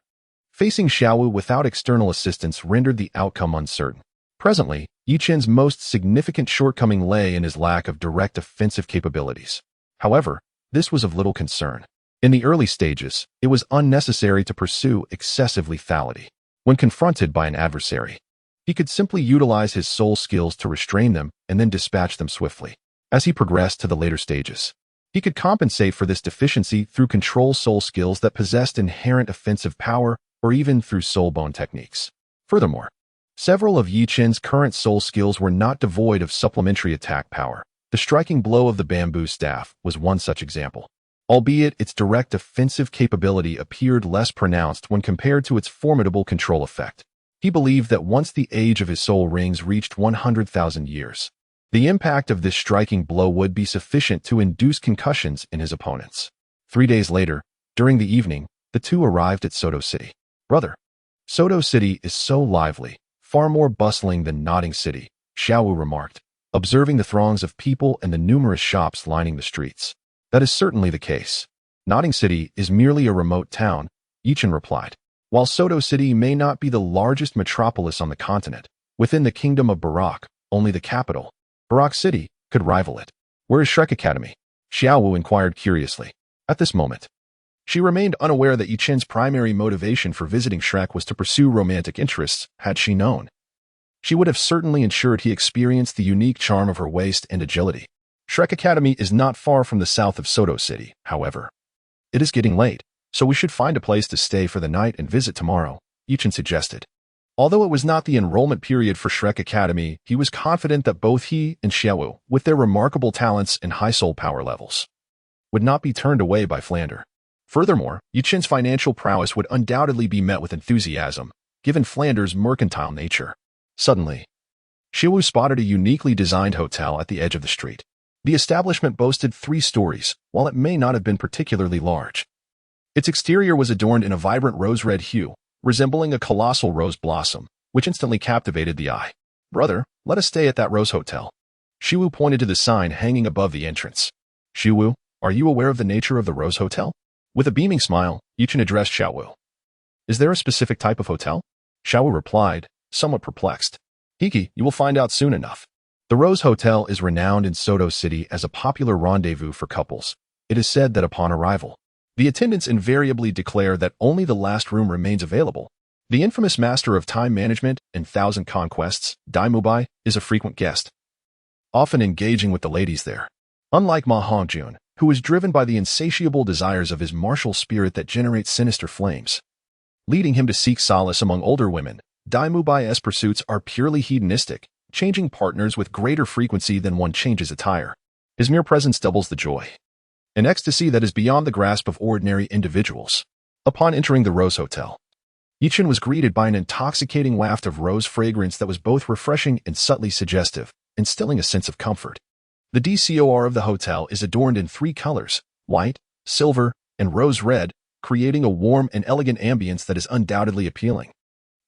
facing Xiao Wu without external assistance rendered the outcome uncertain. Presently, Yichen's most significant shortcoming lay in his lack of direct offensive capabilities. However, this was of little concern. In the early stages, it was unnecessary to pursue excessive lethality. When confronted by an adversary, he could simply utilize his soul skills to restrain them and then dispatch them swiftly. As he progressed to the later stages, he could compensate for this deficiency through control soul skills that possessed inherent offensive power or even through soul bone techniques. Furthermore, several of Yichen's current soul skills were not devoid of supplementary attack power. The striking blow of the bamboo staff was one such example, albeit its direct offensive capability appeared less pronounced when compared to its formidable control effect. He believed that once the age of his soul rings reached 100,000 years, the impact of this striking blow would be sufficient to induce concussions in his opponents. 3 days later, during the evening, the two arrived at Soto City. Brother, Soto City is so lively, far more bustling than Nodding City, Xiao Wu remarked, observing the throngs of people and the numerous shops lining the streets. That is certainly the case. Nodding City is merely a remote town, Yichen replied. While Soto City may not be the largest metropolis on the continent, within the kingdom of Barak, only the capital, Barak City, could rival it. Where is Shrek Academy? Xiao Wu inquired curiously. At this moment, she remained unaware that Yichen's primary motivation for visiting Shrek was to pursue romantic interests. Had she known, she would have certainly ensured he experienced the unique charm of her waist and agility. Shrek Academy is not far from the south of Soto City, however. It is getting late, so we should find a place to stay for the night and visit tomorrow, Yichen suggested. Although it was not the enrollment period for Shrek Academy, he was confident that both he and Xiao Wu, with their remarkable talents and high soul power levels, would not be turned away by Flander. Furthermore, Yichen's financial prowess would undoubtedly be met with enthusiasm, given Flander's mercantile nature. Suddenly, Xiao Wu spotted a uniquely designed hotel at the edge of the street. The establishment boasted 3 stories, while it may not have been particularly large. Its exterior was adorned in a vibrant rose-red hue, resembling a colossal rose blossom, which instantly captivated the eye. Brother, let us stay at that Rose Hotel. Xiao Wu pointed to the sign hanging above the entrance. Xiao Wu, are you aware of the nature of the Rose Hotel? With a beaming smile, Yichen addressed Xiao Wu. Is there a specific type of hotel? Xiao Wu replied, somewhat perplexed. Hiki, you will find out soon enough. The Rose Hotel is renowned in Soto City as a popular rendezvous for couples. It is said that upon arrival, the attendants invariably declare that only the last room remains available. The infamous master of time management and 1,000 conquests, Dai Mubai, is a frequent guest, often engaging with the ladies there. Unlike Ma Hongjun, who is driven by the insatiable desires of his martial spirit that generates sinister flames. Leading him to seek solace among older women, Dai Mubai's pursuits are purely hedonistic, changing partners with greater frequency than one changes attire. His mere presence doubles the joy. An ecstasy that is beyond the grasp of ordinary individuals. Upon entering the Rose Hotel, Yichen was greeted by an intoxicating waft of rose fragrance that was both refreshing and subtly suggestive, instilling a sense of comfort. The decor of the hotel is adorned in 3 colors, white, silver, and rose red, creating a warm and elegant ambience that is undoubtedly appealing.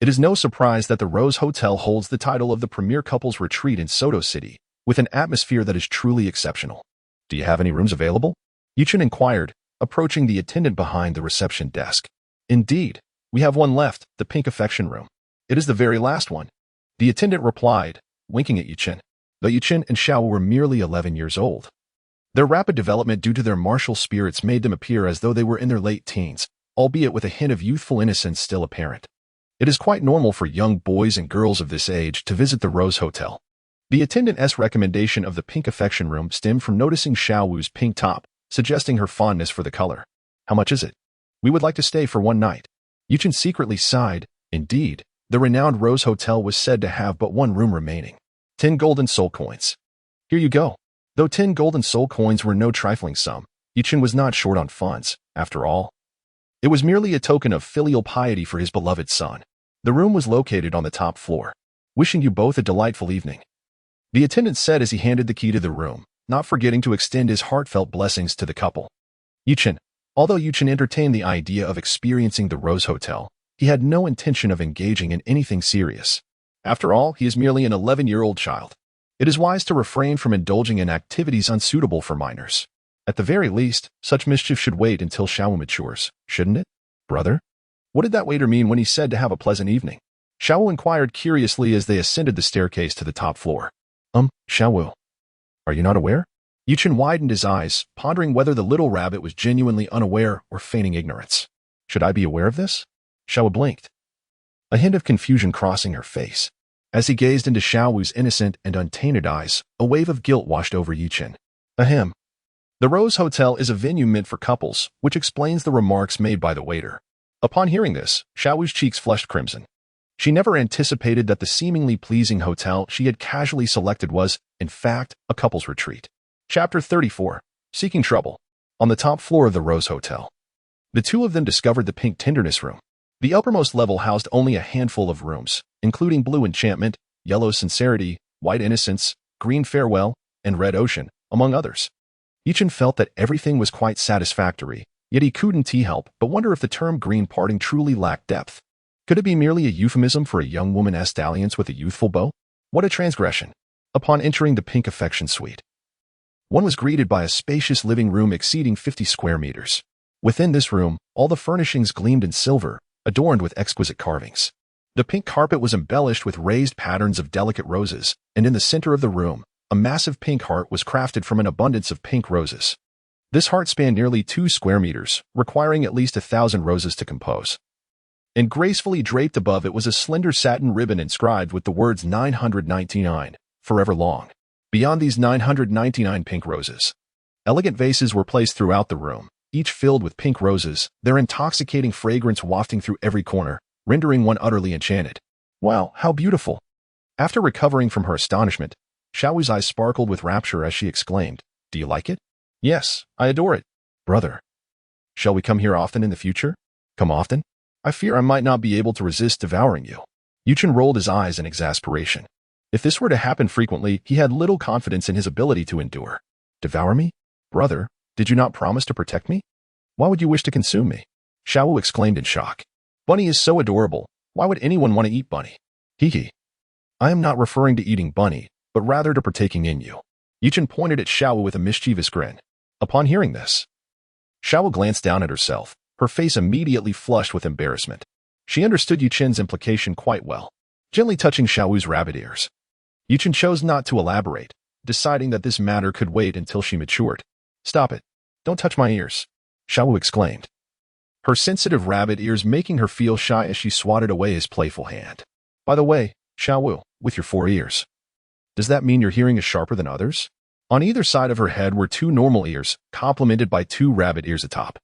It is no surprise that the Rose Hotel holds the title of the premier couples retreat in Soto City, with an atmosphere that is truly exceptional. Do you have any rooms available? Yichen inquired, approaching the attendant behind the reception desk. Indeed, we have one left, the pink affection room. It is the very last one. The attendant replied, winking at Yichen. Though Yichen and Xiao were merely 11 years old. Their rapid development due to their martial spirits made them appear as though they were in their late teens, albeit with a hint of youthful innocence still apparent. It is quite normal for young boys and girls of this age to visit the Rose Hotel. The attendant's recommendation of the pink affection room stemmed from noticing Xiao Wu's pink top, suggesting her fondness for the color. How much is it? We would like to stay for one night. Yichen secretly sighed. Indeed, the renowned Rose Hotel was said to have but one room remaining. 10 golden soul coins. Here you go. Though 10 golden soul coins were no trifling sum, Yichen was not short on funds, after all. It was merely a token of filial piety for his beloved son. The room was located on the top floor. Wishing you both a delightful evening. The attendant said as he handed the key to the room, not forgetting to extend his heartfelt blessings to the couple. Although Yichen entertained the idea of experiencing the Rose Hotel, he had no intention of engaging in anything serious. After all, he is merely an 11-year-old child. It is wise to refrain from indulging in activities unsuitable for minors. At the very least, such mischief should wait until Xiao matures, shouldn't it? Brother? What did that waiter mean when he said to have a pleasant evening? Xiao inquired curiously as they ascended the staircase to the top floor. Xiao, are you not aware? Yichen widened his eyes, pondering whether the little rabbit was genuinely unaware or feigning ignorance. Should I be aware of this? Xiao blinked, a hint of confusion crossing her face. As he gazed into Xiao Wu's innocent and untainted eyes, a wave of guilt washed over Yichen. Ahem. The Rose Hotel is a venue meant for couples, which explains the remarks made by the waiter. Upon hearing this, Xiao Wu's cheeks flushed crimson. She never anticipated that the seemingly pleasing hotel she had casually selected was, in fact, a couple's retreat. Chapter 34. Seeking Trouble. On the top floor of the Rose Hotel, the two of them discovered the Pink Tenderness Room. The uppermost level housed only a handful of rooms, including Blue Enchantment, Yellow Sincerity, White Innocence, Green Farewell, and Red Ocean, among others. Yichen felt that everything was quite satisfactory, yet he couldn't help but wonder if the term green parting truly lacked depth. Could it be merely a euphemism for a young woman's dalliance with a youthful beau? What a transgression. Upon entering the Pink Affection Suite, one was greeted by a spacious living room exceeding 50 square meters. Within this room, all the furnishings gleamed in silver, adorned with exquisite carvings. The pink carpet was embellished with raised patterns of delicate roses, and in the center of the room, a massive pink heart was crafted from an abundance of pink roses. This heart spanned nearly 2 square meters, requiring at least 1,000 roses to compose. And gracefully draped above it was a slender satin ribbon inscribed with the words 999, forever long. Beyond these 999 pink roses, elegant vases were placed throughout the room, each filled with pink roses, their intoxicating fragrance wafting through every corner, rendering one utterly enchanted. Wow, how beautiful! After recovering from her astonishment, Xiao Wu's eyes sparkled with rapture as she exclaimed, Do you like it? Yes, I adore it. Brother, shall we come here often in the future? Come often? I fear I might not be able to resist devouring you. Yichen rolled his eyes in exasperation. If this were to happen frequently, he had little confidence in his ability to endure. Devour me? Brother, did you not promise to protect me? Why would you wish to consume me? Xiao Wu exclaimed in shock. Bunny is so adorable. Why would anyone want to eat Bunny? Hee. I am not referring to eating Bunny, but rather to partaking in you. Yichen pointed at Xiao Wu with a mischievous grin. Upon hearing this, Xiao Wu glanced down at herself, her face immediately flushed with embarrassment. She understood Yichen's implication quite well, gently touching Xiao Wu's rabbit ears. Yichen chose not to elaborate, deciding that this matter could wait until she matured. Stop it. Don't touch my ears, Xiao Wu exclaimed, her sensitive rabbit ears making her feel shy as she swatted away his playful hand. By the way, Xiao Wu, with your 4 ears, does that mean your hearing is sharper than others? On either side of her head were two normal ears, complemented by two rabbit ears atop,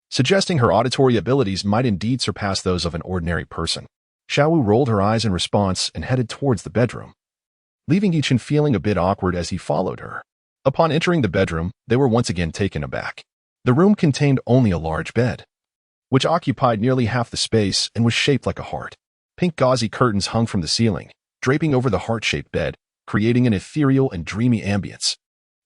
suggesting her auditory abilities might indeed surpass those of an ordinary person. Xiaowu rolled her eyes in response and headed towards the bedroom, leaving Yichen feeling a bit awkward as he followed her. Upon entering the bedroom, they were once again taken aback. The room contained only a large bed, which occupied nearly half the space and was shaped like a heart. Pink gauzy curtains hung from the ceiling, draping over the heart-shaped bed, creating an ethereal and dreamy ambience.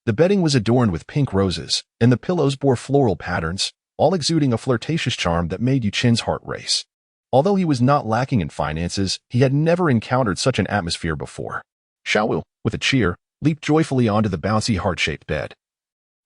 The bedding was adorned with pink roses, and the pillows bore floral patterns, all exuding a flirtatious charm that made Yuchen's heart race. Although he was not lacking in finances, he had never encountered such an atmosphere before. Xiaowu, with a cheer, leaped joyfully onto the bouncy heart-shaped bed,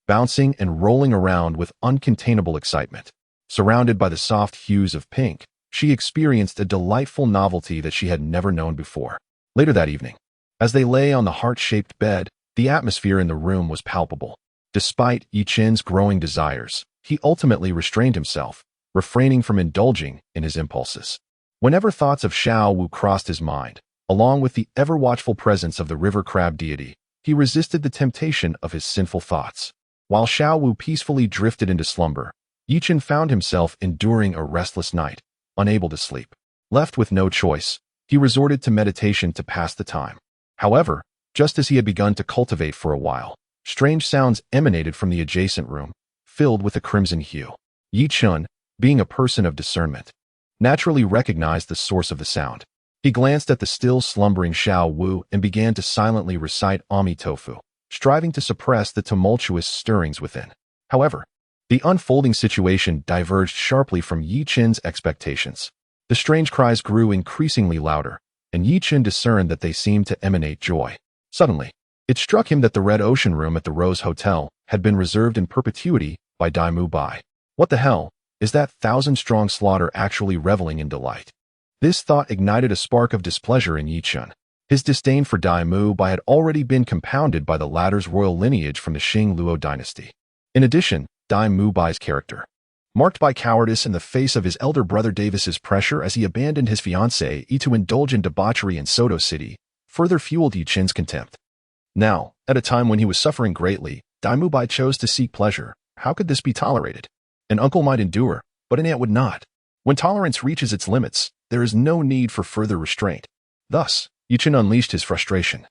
bouncing and rolling around with uncontainable excitement. Surrounded by the soft hues of pink, she experienced a delightful novelty that she had never known before. Later that evening, as they lay on the heart-shaped bed, the atmosphere in the room was palpable. Despite Yichen's growing desires, he ultimately restrained himself, refraining from indulging in his impulses. Whenever thoughts of Xiaowu crossed his mind, along with the ever-watchful presence of the river crab deity, he resisted the temptation of his sinful thoughts. While Xiaowu peacefully drifted into slumber, Yichen found himself enduring a restless night, unable to sleep. Left with no choice, he resorted to meditation to pass the time. However, just as he had begun to cultivate for a while, strange sounds emanated from the adjacent room, filled with a crimson hue. Yichen, being a person of discernment, naturally recognized the source of the sound. He glanced at the still slumbering Xiaowu and began to silently recite Amitofu, striving to suppress the tumultuous stirrings within. However, the unfolding situation diverged sharply from Yichen's expectations. The strange cries grew increasingly louder, and Yichen discerned that they seemed to emanate joy. Suddenly, it struck him that the Red Ocean Room at the Rose Hotel had been reserved in perpetuity by Daimu Bai. What the hell, is that thousand-strong slaughter actually reveling in delight? This thought ignited a spark of displeasure in Yichen. His disdain for Daimu Bai had already been compounded by the latter's royal lineage from the Xing Luo dynasty. In addition, Daimu Bai's character, marked by cowardice in the face of his elder brother Davis's pressure as he abandoned his fiancée to indulge in debauchery in Soto City, further fueled Yichen's contempt. Now, at a time when he was suffering greatly, Daimu Bai chose to seek pleasure. How could this be tolerated? An uncle might endure, but an aunt would not. When tolerance reaches its limits, there is no need for further restraint. Thus, Yichen unleashed his frustration,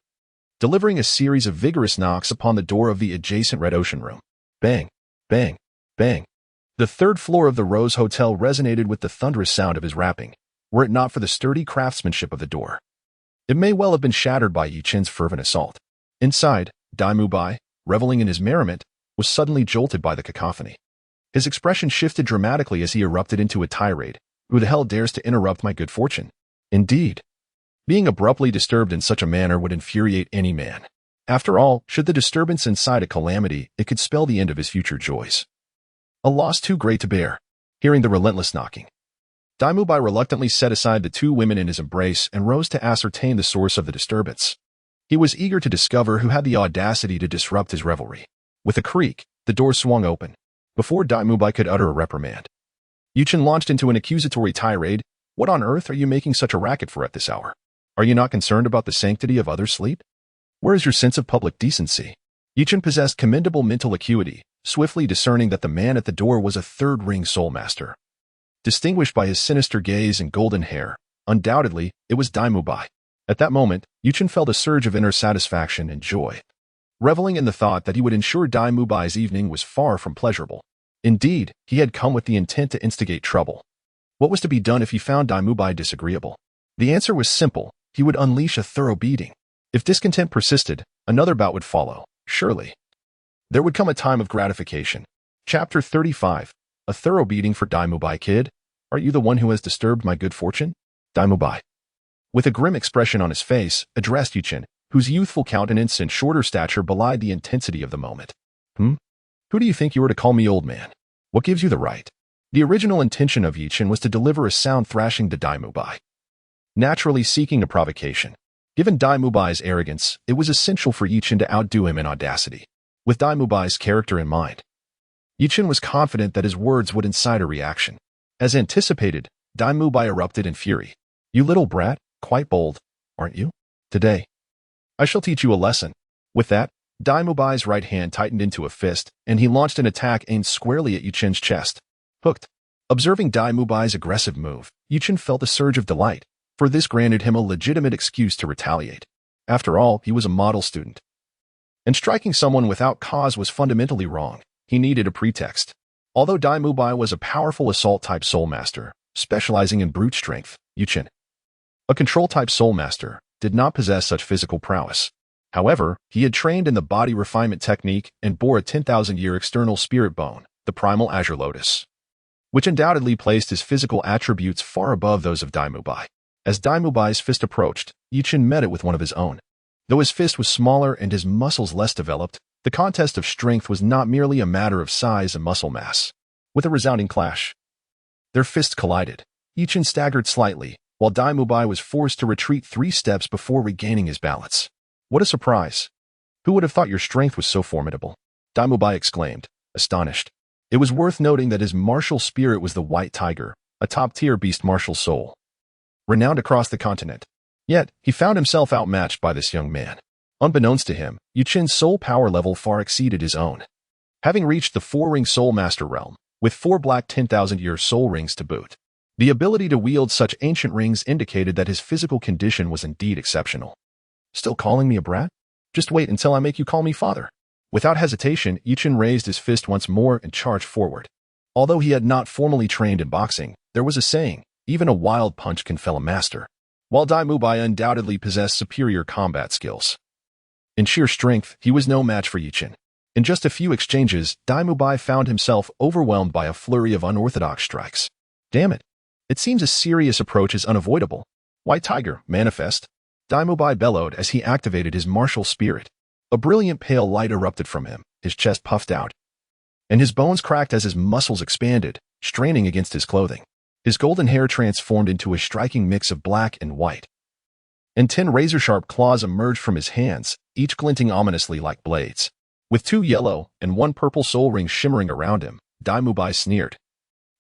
delivering a series of vigorous knocks upon the door of the adjacent Red Ocean Room. Bang, bang, bang. The third floor of the Rose Hotel resonated with the thunderous sound of his rapping, were it not for the sturdy craftsmanship of the door. It may well have been shattered by Yichen's fervent assault. Inside, Daimu Bai, reveling in his merriment, was suddenly jolted by the cacophony. His expression shifted dramatically as he erupted into a tirade. Who the hell dares to interrupt my good fortune? Indeed, being abruptly disturbed in such a manner would infuriate any man. After all, should the disturbance incite a calamity, it could spell the end of his future joys. A loss too great to bear. Hearing the relentless knocking, Daimu Bai reluctantly set aside the two women in his embrace and rose to ascertain the source of the disturbance. He was eager to discover who had the audacity to disrupt his revelry. With a creak, the door swung open. Before Daimu Bai could utter a reprimand, Yichen launched into an accusatory tirade. What on earth are you making such a racket for at this hour? Are you not concerned about the sanctity of others' sleep? Where is your sense of public decency? Yichen possessed commendable mental acuity, swiftly discerning that the man at the door was a third-ring soulmaster. Distinguished by his sinister gaze and golden hair, undoubtedly, it was Daimu Bai. At that moment, Yichen felt a surge of inner satisfaction and joy, reveling in the thought that he would ensure Daimu Bai's evening was far from pleasurable. Indeed, he had come with the intent to instigate trouble. What was to be done if he found Daimu Bai disagreeable? The answer was simple. He would unleash a thorough beating. If discontent persisted, another bout would follow, surely. There would come a time of gratification. Chapter 35. A thorough beating for Daimu Bai. Kid, are you the one who has disturbed my good fortune? Daimu Bai, with a grim expression on his face, addressed Yichen, whose youthful countenance and shorter stature belied the intensity of the moment. Who do you think you are to call me old man? What gives you the right? The original intention of Yichen was to deliver a sound thrashing to Daimu Bai, naturally seeking a provocation. Given Daimu Bai's arrogance, it was essential for Yichen to outdo him in audacity. With Daimu Bai's character in mind, Yichen was confident that his words would incite a reaction. As anticipated, Daimu Bai erupted in fury. You little brat, quite bold, aren't you? Today, I shall teach you a lesson. With that, Dai Mubai's right hand tightened into a fist, and he launched an attack aimed squarely at Yuchen's chest. Hooked. Observing Dai Mubai's aggressive move, Yuchen felt a surge of delight, for this granted him a legitimate excuse to retaliate. After all, he was a model student. And striking someone without cause was fundamentally wrong. He needed a pretext. Although Dai Mubai was a powerful assault-type soul master, specializing in brute strength, Yuchen, a control-type soul master, did not possess such physical prowess. However, he had trained in the body refinement technique and bore a 10,000-year external spirit bone, the primal azure lotus, which undoubtedly placed his physical attributes far above those of Dai Mubai. As Dai Mubai's fist approached, Yuchen met it with one of his own. Though his fist was smaller and his muscles less developed, the contest of strength was not merely a matter of size and muscle mass. With a resounding clash, their fists collided. Yuchen staggered slightly, while Dai Mubai was forced to retreat 3 steps before regaining his balance. What a surprise! Who would have thought your strength was so formidable? Dai Mubai exclaimed, astonished. It was worth noting that his martial spirit was the White Tiger, a top-tier beast martial soul, renowned across the continent. Yet, he found himself outmatched by this young man. Unbeknownst to him, Yuchen's soul power level far exceeded his own. Having reached the 4-ring soul master realm, with 4 black 10,000-year soul rings to boot, the ability to wield such ancient rings indicated that his physical condition was indeed exceptional. Still calling me a brat? Just wait until I make you call me father. Without hesitation, Yuchen raised his fist once more and charged forward. Although he had not formally trained in boxing, there was a saying, even a wild punch can fell a master. While Dai Mubai undoubtedly possessed superior combat skills, in sheer strength, he was no match for Yuchen. In just a few exchanges, Dai Mubai found himself overwhelmed by a flurry of unorthodox strikes. Damn it. It seems a serious approach is unavoidable. White Tiger, manifest. Dai Mubai bellowed as he activated his martial spirit. A brilliant pale light erupted from him, his chest puffed out, and his bones cracked as his muscles expanded, straining against his clothing. His golden hair transformed into a striking mix of black and white, and 10 razor-sharp claws emerged from his hands, each glinting ominously like blades. With 2 yellow and 1 purple soul rings shimmering around him, Dai Mubai sneered.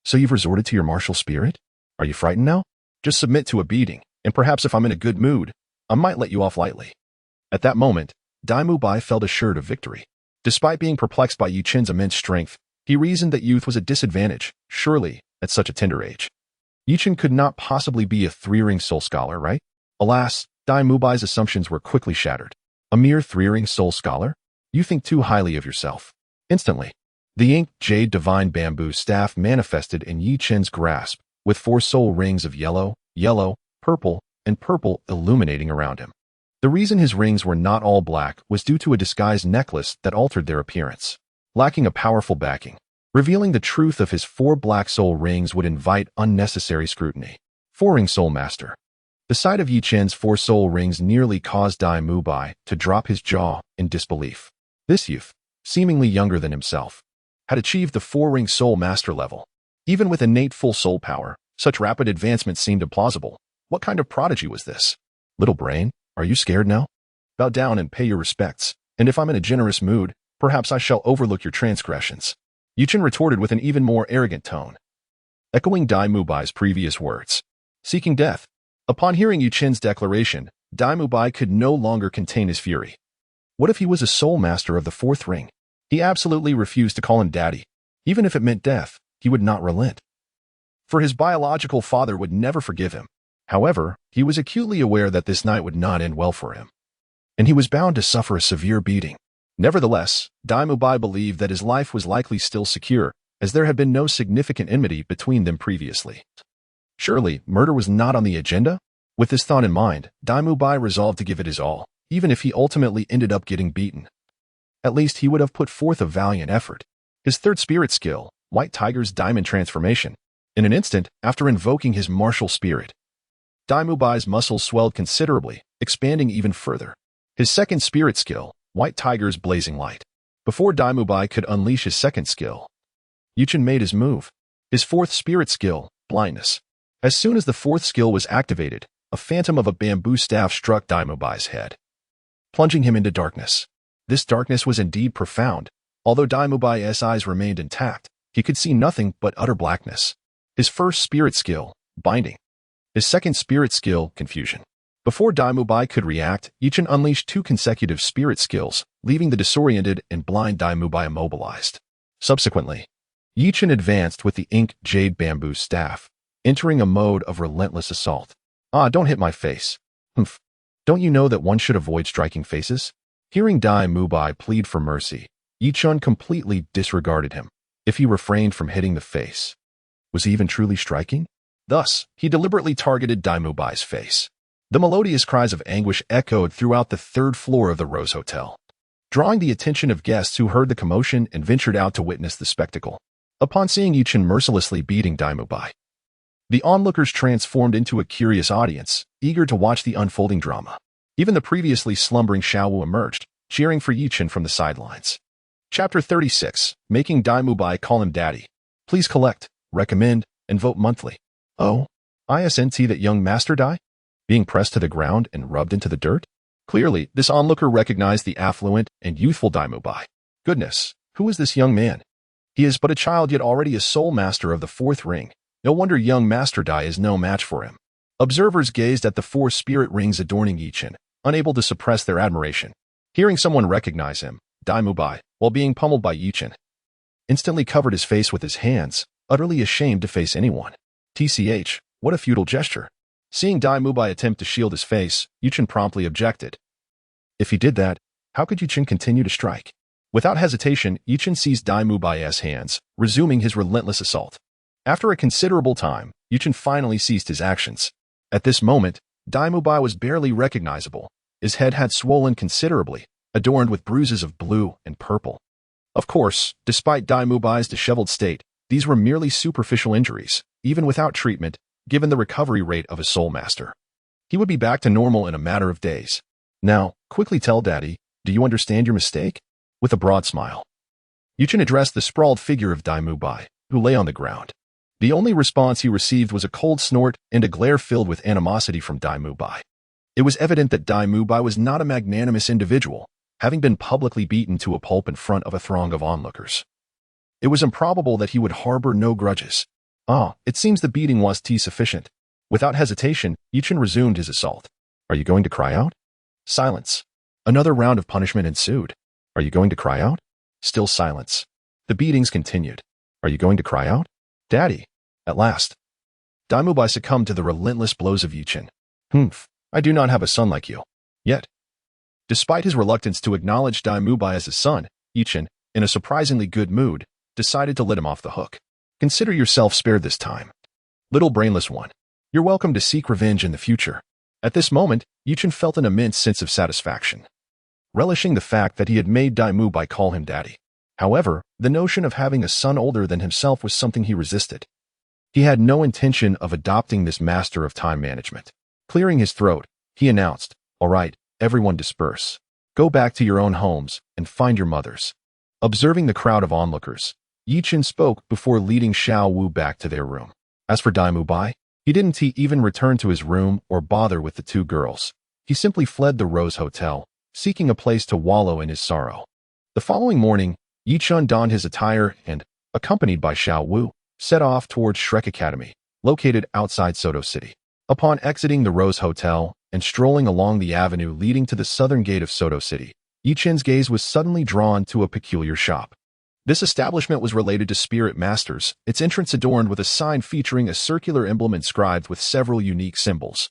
So you've resorted to your martial spirit? Are you frightened now? Just submit to a beating, and perhaps if I'm in a good mood, I might let you off lightly. At that moment, Dai Mubai felt assured of victory. Despite being perplexed by Yuchen's immense strength, he reasoned that youth was a disadvantage, surely, at such a tender age. Yuchen could not possibly be a 3-ring soul scholar, right? Alas, Dai Mubai's assumptions were quickly shattered. A mere 3-ring soul scholar? You think too highly of yourself. Instantly, the inked jade divine bamboo staff manifested in Yuchen's grasp, with 4 soul rings of yellow, purple, and purple illuminating around him. The reason his rings were not all black was due to a disguised necklace that altered their appearance. Lacking a powerful backing, revealing the truth of his 4 black soul rings would invite unnecessary scrutiny. 4-ring soul master. The sight of Yuchen's 4 soul rings nearly caused Dai Mubai to drop his jaw in disbelief. This youth, seemingly younger than himself, had achieved the 4-ring soul master level. Even with innate full soul power, such rapid advancement seemed implausible. What kind of prodigy was this? Little brain, are you scared now? Bow down and pay your respects, and if I'm in a generous mood, perhaps I shall overlook your transgressions. Yuchen retorted with an even more arrogant tone, echoing Dai Mubai's previous words. Seeking death. Upon hearing Yuchen's declaration, Dai Mubai could no longer contain his fury. What if he was a soul master of the 4th ring? He absolutely refused to call him daddy. Even if it meant death, he would not relent. For his biological father would never forgive him. However, he was acutely aware that this night would not end well for him, and he was bound to suffer a severe beating. Nevertheless, Dai Mubai believed that his life was likely still secure, as there had been no significant enmity between them previously. Surely, murder was not on the agenda? With this thought in mind, Dai Mubai resolved to give it his all, even if he ultimately ended up getting beaten. At least he would have put forth a valiant effort. His 3rd spirit skill, White Tiger's Diamond Transformation. In an instant, after invoking his martial spirit, Dai Mubai's muscles swelled considerably, expanding even further. His 2nd spirit skill, White Tiger's Blazing Light. Before Dai Mubai could unleash his 2nd skill, Yuchen made his move. His 4th spirit skill, Blindness. As soon as the 4th skill was activated, a phantom of a bamboo staff struck Dai Mubai's head, plunging him into darkness. This darkness was indeed profound. Although Dai Mubai's eyes remained intact, he could see nothing but utter blackness. His 1st spirit skill, Binding. His 2nd spirit skill, Confusion. Before Daimubai could react, Yichen unleashed 2 consecutive spirit skills, leaving the disoriented and blind Daimubai immobilized. Subsequently, Yichen advanced with the ink jade bamboo staff, entering a mode of relentless assault. Ah, don't hit my face. Humph. Don't you know that one should avoid striking faces? Hearing Daimubai plead for mercy, Yichen completely disregarded him. If he refrained from hitting the face, was he even truly striking? Thus, he deliberately targeted Daimubai's face. The melodious cries of anguish echoed throughout the 3rd floor of the Rose Hotel, drawing the attention of guests who heard the commotion and ventured out to witness the spectacle. Upon seeing Yichen mercilessly beating Daimubai, the onlookers transformed into a curious audience, eager to watch the unfolding drama. Even the previously slumbering Xiaowu emerged, cheering for Yichen from the sidelines. Chapter 36, Making Daimubai Call Him Daddy. Please collect, recommend, and vote monthly. Oh, isn't that young Master Dai? Being pressed to the ground and rubbed into the dirt? Clearly, this onlooker recognized the affluent and youthful Daimubai. Goodness, who is this young man? He is but a child yet already a sole master of the 4th ring. No wonder young Master Dai is no match for him. Observers gazed at the 4 spirit rings adorning Yichen, unable to suppress their admiration. Hearing someone recognize him, Daimubai, while being pummeled by Yichen, instantly covered his face with his hands, utterly ashamed to face anyone. TCH, what a futile gesture. Seeing Daimubai attempt to shield his face, Yichen promptly objected. If he did that, how could Yichen continue to strike? Without hesitation, Yichen seized Daimubai's hands, resuming his relentless assault. After a considerable time, Yichen finally ceased his actions. At this moment, Daimubai was barely recognizable. His head had swollen considerably, adorned with bruises of blue and purple. Of course, despite Daimubai's disheveled state, these were merely superficial injuries, even without treatment, given the recovery rate of a soul master. He would be back to normal in a matter of days. Now, quickly tell Daddy, do you understand your mistake? With a broad smile, Yichen addressed the sprawled figure of Daimubai, who lay on the ground. The only response he received was a cold snort and a glare filled with animosity from Daimubai. It was evident that Daimubai was not a magnanimous individual, having been publicly beaten to a pulp in front of a throng of onlookers. It was improbable that he would harbor no grudges. Ah, it seems the beating was sufficient. Without hesitation, Yichen resumed his assault. Are you going to cry out? Silence. Another round of punishment ensued. Are you going to cry out? Still silence. The beatings continued. Are you going to cry out? Daddy. At last, Daimubai succumbed to the relentless blows of Yichen. Humph, I do not have a son like you. Yet, despite his reluctance to acknowledge Daimubai as a son, Yichen, in a surprisingly good mood, decided to let him off the hook. Consider yourself spared this time. Little brainless one, you're welcome to seek revenge in the future. At this moment, Yichen felt an immense sense of satisfaction, relishing the fact that he had made Daimubai call him daddy. However, the notion of having a son older than himself was something he resisted. He had no intention of adopting this master of time management. Clearing his throat, he announced, "All right, everyone disperse. Go back to your own homes and find your mothers." Observing the crowd of onlookers, Yichen spoke before leading Xiaowu back to their room. As for Daimubai, he didn't even return to his room or bother with the 2 girls. He simply fled the Rose Hotel, seeking a place to wallow in his sorrow. The following morning, Yichen donned his attire and, accompanied by Xiaowu, set off towards Shrek Academy, located outside Soto City. Upon exiting the Rose Hotel and strolling along the avenue leading to the southern gate of Soto City, Yichen's gaze was suddenly drawn to a peculiar shop. This establishment was related to Spirit Masters, its entrance adorned with a sign featuring a circular emblem inscribed with several unique symbols.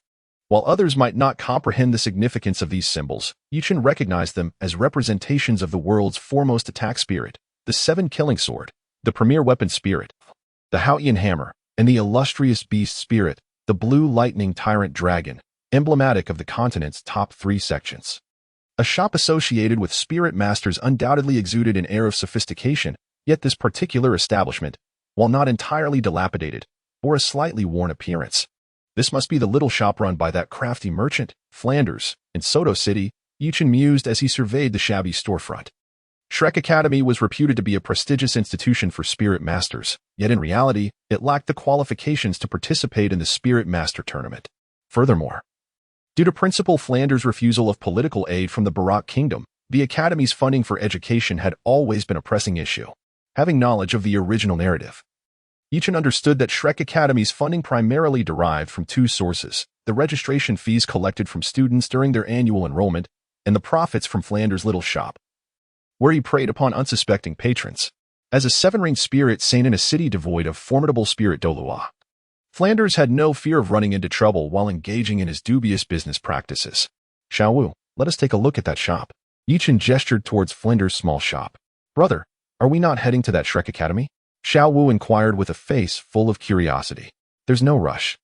While others might not comprehend the significance of these symbols, Yichen recognized them as representations of the world's foremost attack spirit, the 7 Killing Sword, the premier weapon spirit, the Haotian Hammer, and the illustrious beast spirit, the Blue Lightning Tyrant Dragon, emblematic of the continent's top 3 sections. A shop associated with Spirit Masters undoubtedly exuded an air of sophistication, yet this particular establishment, while not entirely dilapidated, bore a slightly worn appearance. This must be the little shop run by that crafty merchant, Flanders, in Soto City, Yichen mused as he surveyed the shabby storefront. Shrek Academy was reputed to be a prestigious institution for Spirit Masters, yet in reality, it lacked the qualifications to participate in the Spirit Master tournament. Furthermore, due to Principal Flanders' refusal of political aid from the Barak Kingdom, the Academy's funding for education had always been a pressing issue. Having knowledge of the original narrative, Yichen understood that Shrek Academy's funding primarily derived from two sources: the registration fees collected from students during their annual enrollment and the profits from Flanders' little shop, where he preyed upon unsuspecting patrons. As a seven-ring spirit sane in a city devoid of formidable spirit Douluo, Flanders had no fear of running into trouble while engaging in his dubious business practices. Xiao Wu, let us take a look at that shop. Yichen gestured towards Flanders' small shop. Brother, are we not heading to that Shrek Academy? Xiao Wu inquired with a face full of curiosity. There's no rush.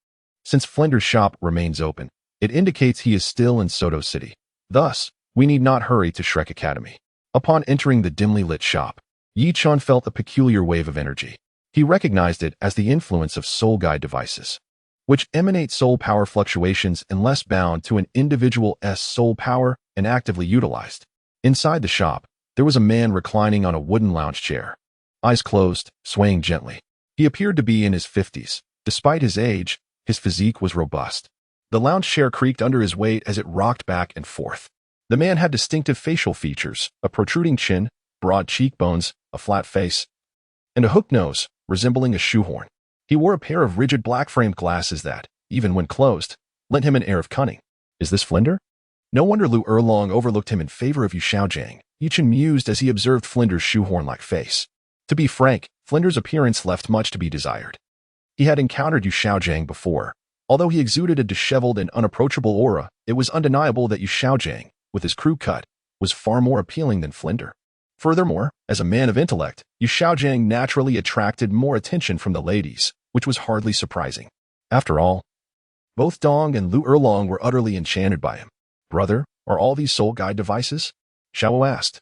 Since Flanders' shop remains open, it indicates he is still in Soto City. Thus, we need not hurry to Shrek Academy. Upon entering the dimly lit shop, Yichen felt a peculiar wave of energy. He recognized it as the influence of soul guide devices, which emanate soul power fluctuations unless bound to an individual's soul power and actively utilized. Inside the shop, there was a man reclining on a wooden lounge chair, eyes closed, swaying gently. He appeared to be in his 50s. Despite his age, his physique was robust. The lounge chair creaked under his weight as it rocked back and forth. The man had distinctive facial features: a protruding chin, broad cheekbones, a flat face, and a hooked nose, resembling a shoehorn. He wore a pair of rigid black-framed glasses that, even when closed, lent him an air of cunning. Is this Flinder? No wonder Lu Erlong overlooked him in favor of Yu Xiaojiang, Yichen mused as he observed Flinder's shoehorn-like face. To be frank, Flinder's appearance left much to be desired. He had encountered Yu Xiaojiang before. Although he exuded a disheveled and unapproachable aura, it was undeniable that Yu Xiaojiang, with his crew cut, was far more appealing than Flinder. Furthermore, as a man of intellect, Yu Xiaojiang naturally attracted more attention from the ladies, which was hardly surprising. After all, both Dong and Lu Erlong were utterly enchanted by him. Brother, are all these soul guide devices? Xiao asked,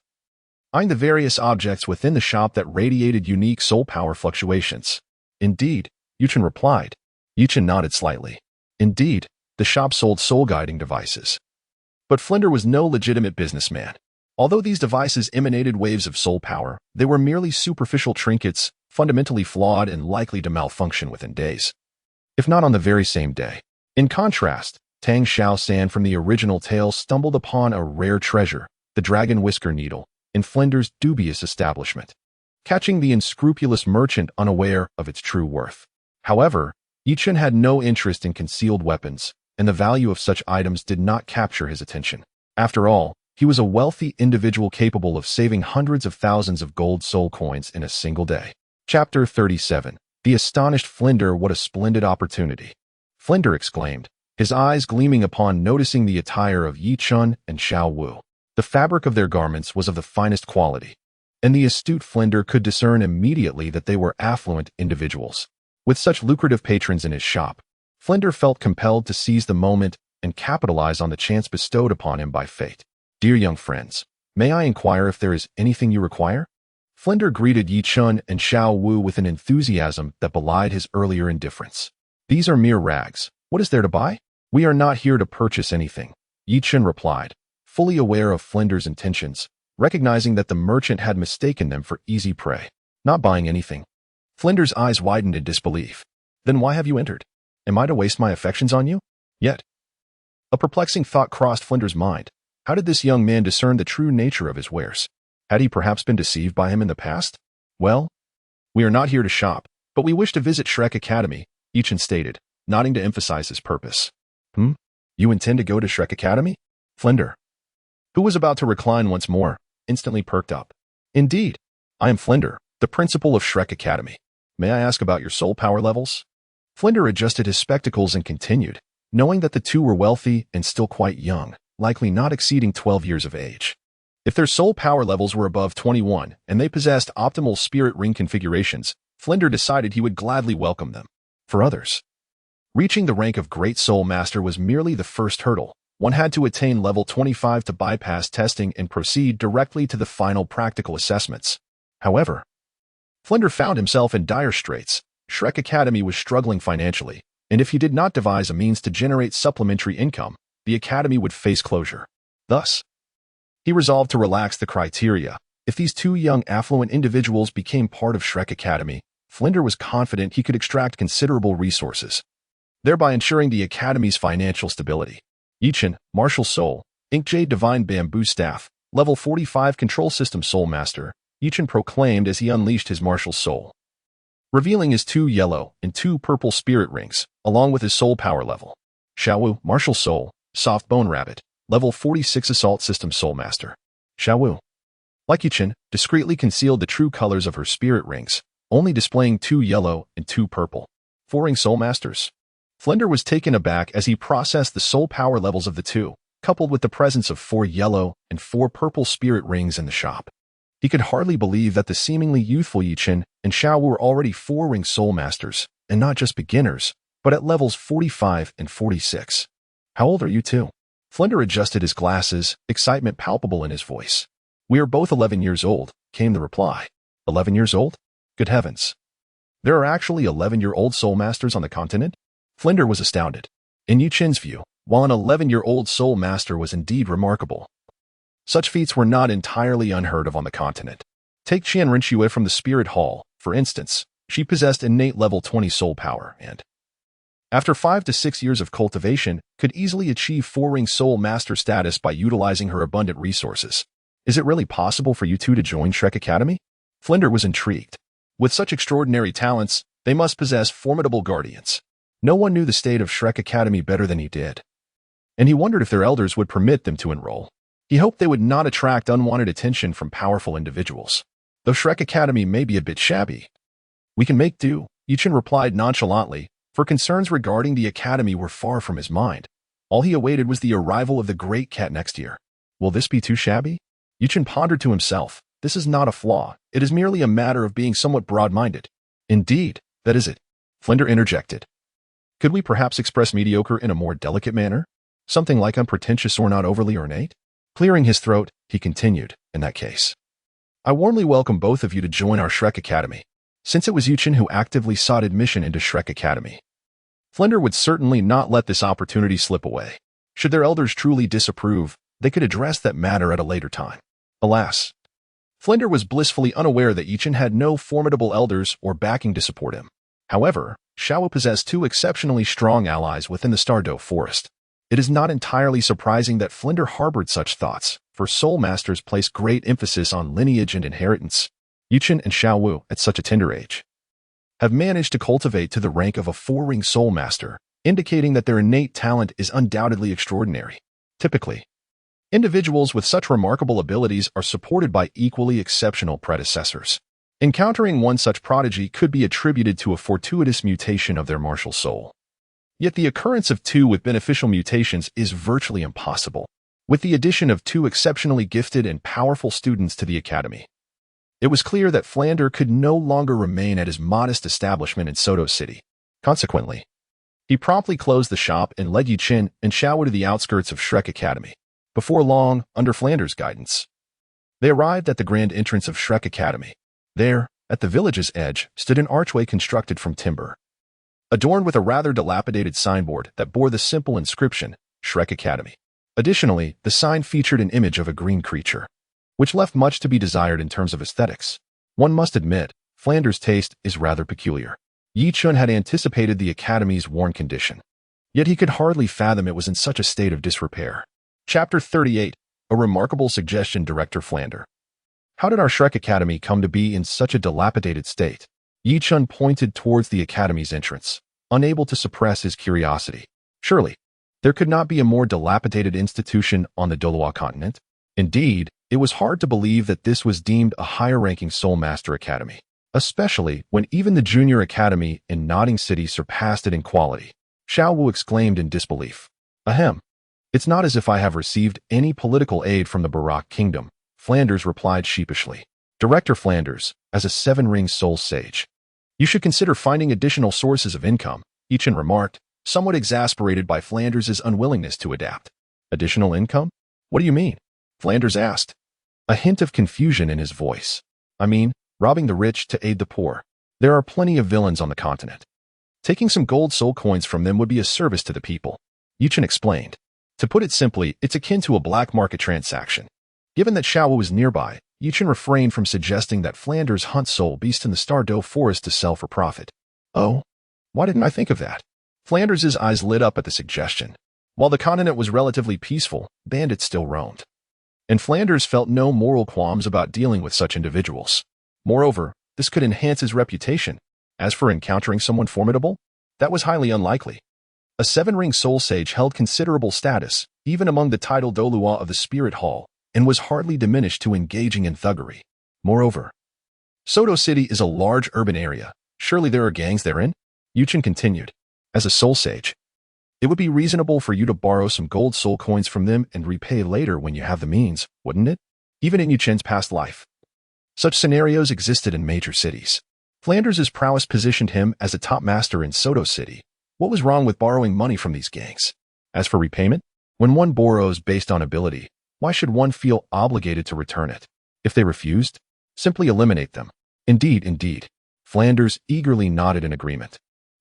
eyeing the various objects within the shop that radiated unique soul power fluctuations. Indeed, Yichen replied. Yichen nodded slightly. Indeed, the shop sold soul guiding devices. But Flinder was no legitimate businessman. Although these devices emanated waves of soul power, they were merely superficial trinkets, fundamentally flawed and likely to malfunction within days, if not on the very same day. In contrast, Tang Xiaosan from the original tale stumbled upon a rare treasure, the dragon whisker needle, in Flinder's dubious establishment, catching the unscrupulous merchant unaware of its true worth. However, Yichen had no interest in concealed weapons, and the value of such items did not capture his attention. After all, he was a wealthy individual capable of saving hundreds of thousands of gold soul coins in a single day. Chapter 37. The astonished Flinder. What a splendid opportunity! Flinder exclaimed, his eyes gleaming upon noticing the attire of Yichen and Xiao Wu. The fabric of their garments was of the finest quality, and the astute Flinder could discern immediately that they were affluent individuals. With such lucrative patrons in his shop, Flinder felt compelled to seize the moment and capitalize on the chance bestowed upon him by fate. Dear young friends, may I inquire if there is anything you require? Flinder greeted Yichen and Xiao Wu with an enthusiasm that belied his earlier indifference. These are mere rags. What is there to buy? We are not here to purchase anything, Yichen replied, fully aware of Flinder's intentions, recognizing that the merchant had mistaken them for easy prey. Not buying anything. Flinder's eyes widened in disbelief. Then why have you entered? Am I to waste my affections on you? Yet, a perplexing thought crossed Flinder's mind. How did this young man discern the true nature of his wares? Had he perhaps been deceived by him in the past? Well, we are not here to shop, but we wish to visit Shrek Academy, Yichen stated, nodding to emphasize his purpose. You intend to go to Shrek Academy? Flinder, who was about to recline once more, instantly perked up. Indeed, I am Flinder, the principal of Shrek Academy. May I ask about your soul power levels? Flinder adjusted his spectacles and continued, knowing that the two were wealthy and still quite young, likely not exceeding 12 years of age. If their soul power levels were above 21 and they possessed optimal spirit ring configurations, Flinder decided he would gladly welcome them. For others, reaching the rank of Great Soul Master was merely the first hurdle. One had to attain level 25 to bypass testing and proceed directly to the final practical assessments. However, Flinder found himself in dire straits. Shrek Academy was struggling financially, and if he did not devise a means to generate supplementary income, the academy would face closure. Thus, he resolved to relax the criteria. If these two young affluent individuals became part of Shrek Academy, Flinder was confident he could extract considerable resources, thereby ensuring the academy's financial stability. Yichen, Martial Soul, Inkjade Divine Bamboo Staff, Level 45 Control System Soul Master, Yichen proclaimed as he unleashed his martial soul. revealing his 2 yellow and 2 purple spirit rings, along with his soul power level. Xiaowu, Martial Soul, Soft Bone Rabbit, Level 46 Assault System Soul Master. Xiaowu, like Yichen, discreetly concealed the true colors of her spirit rings, only displaying 2 yellow and 2 purple. 4-ring Soul Masters. Flender was taken aback as he processed the soul power levels of the two, coupled with the presence of 4 yellow and 4 purple spirit rings in the shop. He could hardly believe that the seemingly youthful Yichen and Xiaowu were already 4-ring Soul Masters, and not just beginners, but at levels 45 and 46. How old are you two? Flender adjusted his glasses, excitement palpable in his voice. We are both 11 years old, came the reply. 11 years old? Good heavens. There are actually 11-year-old Soul Masters on the continent? Flender was astounded. In Yichen's view, while an 11-year-old Soul Master was indeed remarkable, such feats were not entirely unheard of on the continent. Take Qian Rinxue from the Spirit Hall, for instance. She possessed innate level 20 soul power and, after 5 to 6 years of cultivation, could easily achieve 4-ring Soul Master status by utilizing her abundant resources. Is it really possible for you two to join Shrek Academy? Flender was intrigued. With such extraordinary talents, they must possess formidable guardians. No one knew the state of Shrek Academy better than he did, and he wondered if their elders would permit them to enroll. He hoped they would not attract unwanted attention from powerful individuals. Though Shrek Academy may be a bit shabby, we can make do, Yichen replied nonchalantly, for concerns regarding the academy were far from his mind. All he awaited was the arrival of the Great Cat next year. Will this be too shabby? Yichen pondered to himself. This is not a flaw. It is merely a matter of being somewhat broad-minded. Indeed, that is it. Flender interjected. Could we perhaps express mediocre in a more delicate manner? Something like unpretentious or not overly ornate? Clearing his throat, he continued, in that case, I warmly welcome both of you to join our Shrek Academy. Since it was Yichen who actively sought admission into Shrek Academy, Flender would certainly not let this opportunity slip away. Should their elders truly disapprove, they could address that matter at a later time. Alas, Flender was blissfully unaware that Yichen had no formidable elders or backing to support him. However, Xiaowu possessed 2 exceptionally strong allies within the Stardow Forest. It is not entirely surprising that Flender harbored such thoughts, for Soul Masters place great emphasis on lineage and inheritance. Yichen and Xiaowu, at such a tender age, have managed to cultivate to the rank of a 4-ring Soul Master, indicating that their innate talent is undoubtedly extraordinary. Typically, individuals with such remarkable abilities are supported by equally exceptional predecessors. Encountering one such prodigy could be attributed to a fortuitous mutation of their martial soul. Yet the occurrence of 2 with beneficial mutations is virtually impossible. With the addition of 2 exceptionally gifted and powerful students to the academy, it was clear that Flender could no longer remain at his modest establishment in Soto City. Consequently, he promptly closed the shop and led Yichen and Xiaowu to the outskirts of Shrek Academy. Before long, under Flander's guidance, they arrived at the grand entrance of Shrek Academy. There, at the village's edge, stood an archway constructed from timber, adorned with a rather dilapidated signboard that bore the simple inscription, Shrek Academy. Additionally, the sign featured an image of a green creature, which left much to be desired in terms of aesthetics. One must admit, Flander's taste is rather peculiar. Yichen had anticipated the academy's worn condition, yet he could hardly fathom it was in such a state of disrepair. Chapter 38, A Remarkable Suggestion, Director Flander. How did our Shrek Academy come to be in such a dilapidated state? Yichen pointed towards the academy's entrance, unable to suppress his curiosity. Surely, there could not be a more dilapidated institution on the Douluo Continent. Indeed, it was hard to believe that this was deemed a higher-ranking Soul Master Academy, especially when even the Junior Academy in Nodding City surpassed it in quality. Xiaowu exclaimed in disbelief. Ahem. It's not as if I have received any political aid from the Barak Kingdom, Flanders replied sheepishly. Director Flanders, as a 7-ring soul sage, you should consider finding additional sources of income, Yichen remarked, somewhat exasperated by Flanders' unwillingness to adapt. Additional income? What do you mean? Flanders asked, a hint of confusion in his voice. I mean, robbing the rich to aid the poor. There are plenty of villains on the continent. Taking some gold soul coins from them would be a service to the people, Yichen explained. To put it simply, it's akin to a black market transaction. Given that Xiaowu was nearby, Yichen refrained from suggesting that Flanders hunt soul beasts in the Stardow Forest to sell for profit. Oh, why didn't I think of that? Flanders' eyes lit up at the suggestion. While the continent was relatively peaceful, bandits still roamed, and Flanders felt no moral qualms about dealing with such individuals. Moreover, this could enhance his reputation. As for encountering someone formidable, that was highly unlikely. A seven-ring soul sage held considerable status, even among the titled Douluo of the Spirit Hall, and was hardly diminished to engaging in thuggery. Moreover, Soto City is a large urban area. Surely there are gangs therein? Yuchen continued. As a soul sage, it would be reasonable for you to borrow some gold soul coins from them and repay later when you have the means, wouldn't it? Even in Yuchen's past life, such scenarios existed in major cities. Flanders' prowess positioned him as a top master in Soto City. What was wrong with borrowing money from these gangs? As for repayment, when one borrows based on ability, why should one feel obligated to return it? If they refused, simply eliminate them. Indeed. Flanders eagerly nodded in agreement,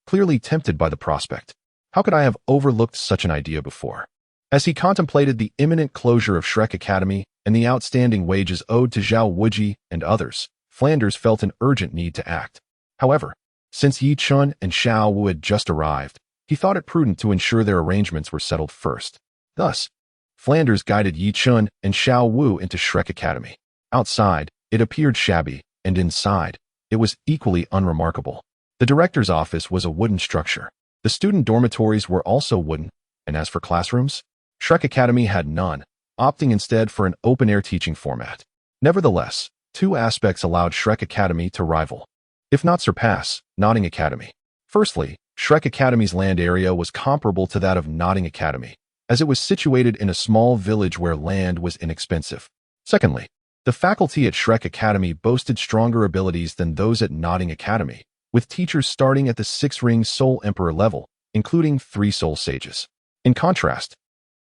clearly tempted by the prospect. How could I have overlooked such an idea before? As he contemplated the imminent closure of Shrek Academy and the outstanding wages owed to Zhao Wuji and others, Flanders felt an urgent need to act. However, since Yi Chun and Xiao Wu had just arrived, he thought it prudent to ensure their arrangements were settled first. Thus, Flanders guided Yi Chun and Xiao Wu into Shrek Academy. Outside, it appeared shabby, and inside, it was equally unremarkable. The director's office was a wooden structure. The student dormitories were also wooden, and as for classrooms, Shrek Academy had none, opting instead for an open-air teaching format. Nevertheless, two aspects allowed Shrek Academy to rival, if not surpass, Nodding Academy. Firstly, Shrek Academy's land area was comparable to that of Nodding Academy, as it was situated in a small village where land was inexpensive. Secondly, the faculty at Shrek Academy boasted stronger abilities than those at Nodding Academy, with teachers starting at the 6-ring Soul Emperor level, including 3 Soul Sages. In contrast,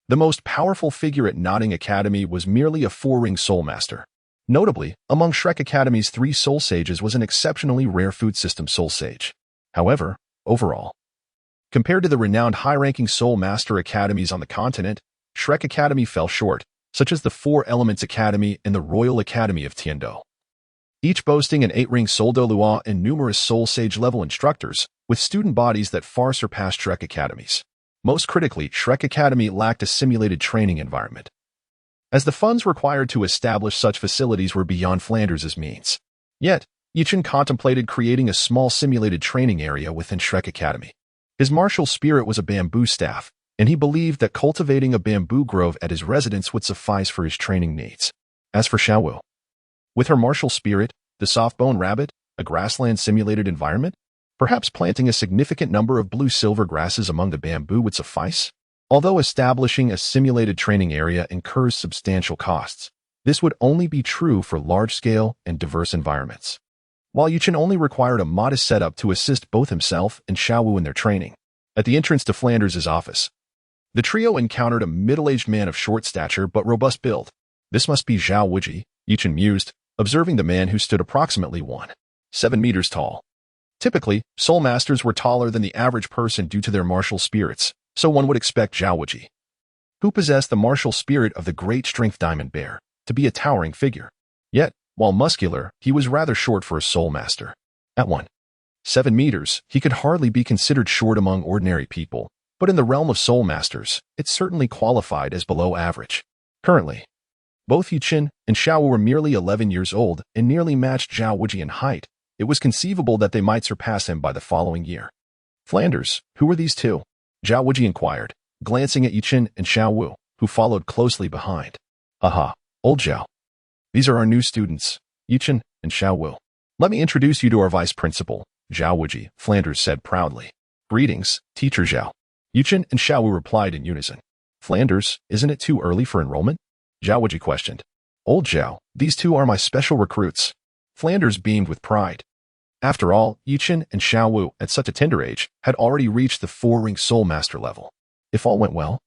the most powerful figure at Nodding Academy was merely a 4-ring Soul Master. Notably, among Shrek Academy's 3 Soul Sages was an exceptionally rare food system Soul Sage. However, overall, compared to the renowned high-ranking Soul Master Academies on the continent, Shrek Academy fell short, such as the 4 Elements Academy and the Royal Academy of Tiando, each boasting an 8-ring Soul Douluo and numerous Soul Sage-level instructors, with student bodies that far surpassed Shrek Academies. Most critically, Shrek Academy lacked a simulated training environment, as the funds required to establish such facilities were beyond Flanders' means. Yet, Yichen contemplated creating a small simulated training area within Shrek Academy. His martial spirit was a bamboo staff, and he believed that cultivating a bamboo grove at his residence would suffice for his training needs. As for Xiao Wu, with her martial spirit, the soft-bone rabbit, a grassland simulated environment, perhaps planting a significant number of blue-silver grasses among the bamboo would suffice. Although establishing a simulated training area incurs substantial costs, this would only be true for large-scale and diverse environments. While Yuchen only required a modest setup to assist both himself and Xiao Wu in their training. At the entrance to Flanders' office, the trio encountered a middle-aged man of short stature but robust build. This must be Zhao Wuji, Yuchen mused, observing the man who stood approximately 1.7 meters tall. Typically, Soul Masters were taller than the average person due to their martial spirits, so one would expect Zhao Wuji, who possessed the martial spirit of the great strength Diamond Bear, to be a towering figure. Yet, while muscular, he was rather short for a Soul Master. At 1.7 meters, he could hardly be considered short among ordinary people, but in the realm of Soul Masters, it certainly qualified as below average. Currently, both Yuchen and Xiao Wu were merely 11 years old and nearly matched Zhao Wuji in height. It was conceivable that they might surpass him by the following year. Flanders, who were these two? Zhao Wuji inquired, glancing at Yuchen and Xiao Wu, who followed closely behind. Aha, old Zhao. These are our new students, Yuchen and Xiao Wu. Let me introduce you to our vice principal, Zhao Wuji, Flanders said proudly. Greetings, Teacher Zhao. Yuchen and Xiao Wu replied in unison. Flanders, isn't it too early for enrollment? Zhao Wuji questioned. Old Zhao, these two are my special recruits. Flanders beamed with pride. After all, Yuchen and Xiao Wu, at such a tender age, had already reached the 4-ring Soul Master level. If all went well,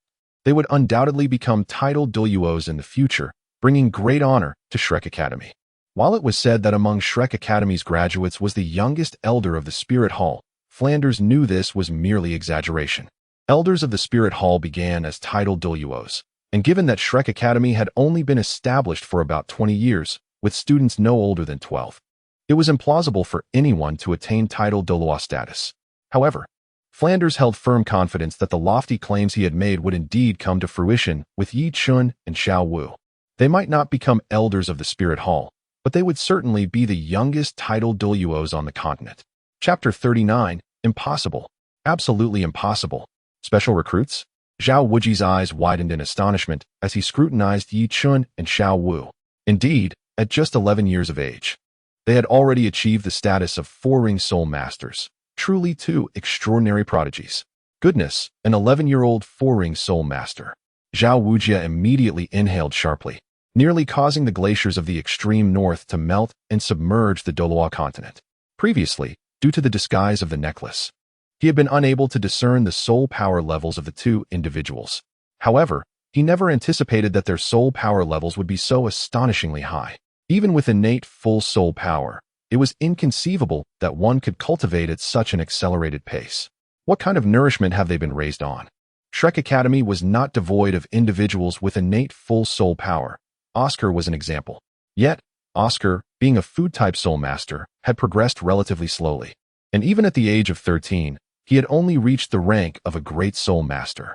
they would undoubtedly become titled Douluos in the future, bringing great honor to Shrek Academy. While it was said that among Shrek Academy's graduates was the youngest elder of the Spirit Hall, Flanders knew this was merely exaggeration. Elders of the Spirit Hall began as titled Douluos, and given that Shrek Academy had only been established for about 20 years, with students no older than 12, it was implausible for anyone to attain titled Douluo status. However, Flanders held firm confidence that the lofty claims he had made would indeed come to fruition with Yi Chun and Xiao Wu. They might not become elders of the Spirit Hall, but they would certainly be the youngest titled Douluos on the continent. Chapter 39. Impossible. Absolutely impossible. Special recruits? Zhao Wuji's eyes widened in astonishment as he scrutinized Yi Chun and Xiao Wu. Indeed, at just 11 years of age, they had already achieved the status of four-ring soul masters. Truly two extraordinary prodigies. Goodness, an 11-year-old four-ring soul master. Zhao Wujia immediately inhaled sharply, nearly causing the glaciers of the extreme north to melt and submerge the Douluo Continent. Previously, due to the disguise of the necklace, he had been unable to discern the soul power levels of the two individuals. However, he never anticipated that their soul power levels would be so astonishingly high. Even with innate full soul power, it was inconceivable that one could cultivate at such an accelerated pace. What kind of nourishment have they been raised on? Shrek Academy was not devoid of individuals with innate full soul power. Oscar was an example. Yet, Oscar, being a food-type soul master, had progressed relatively slowly. And even at the age of 13, he had only reached the rank of a great soul master.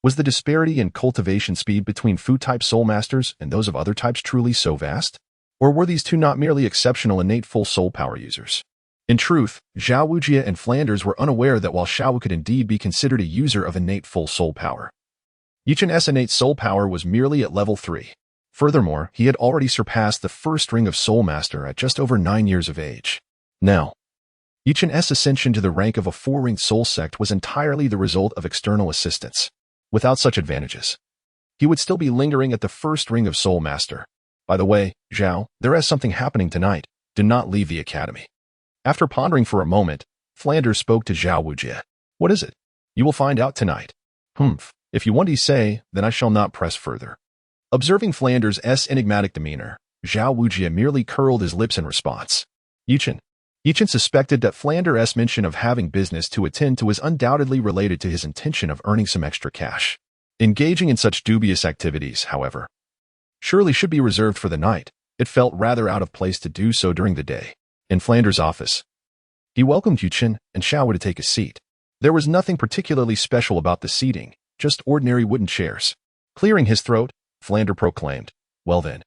Was the disparity in cultivation speed between food-type soul masters and those of other types truly so vast? Or were these two not merely exceptional innate full soul power users? In truth, Zhao Wujia and Flanders were unaware that while Xiao Wu could indeed be considered a user of innate full soul power, Yichun's innate soul power was merely at level 3. Furthermore, he had already surpassed the first ring of Soul Master at just over 9 years of age. Now, Yichun's ascension to the rank of a four-ring soul sect was entirely the result of external assistance. Without such advantages, he would still be lingering at the first ring of Soul Master. By the way, Zhao, there is something happening tonight. Do not leave the academy. After pondering for a moment, Flanders spoke to Zhao Wujia. What is it? You will find out tonight. If you want to say, then I shall not press further. Observing Flanders' enigmatic demeanor, Zhao Wujia merely curled his lips in response. Yichun suspected that Flanders' mention of having business to attend to was undoubtedly related to his intention of earning some extra cash. Engaging in such dubious activities, however, surely should be reserved for the night. It felt rather out of place to do so during the day. In Flanders' office, he welcomed Yichun and Xiao Wu to take a seat. There was nothing particularly special about the seating, just ordinary wooden chairs. Clearing his throat, Flanders proclaimed, "Well then,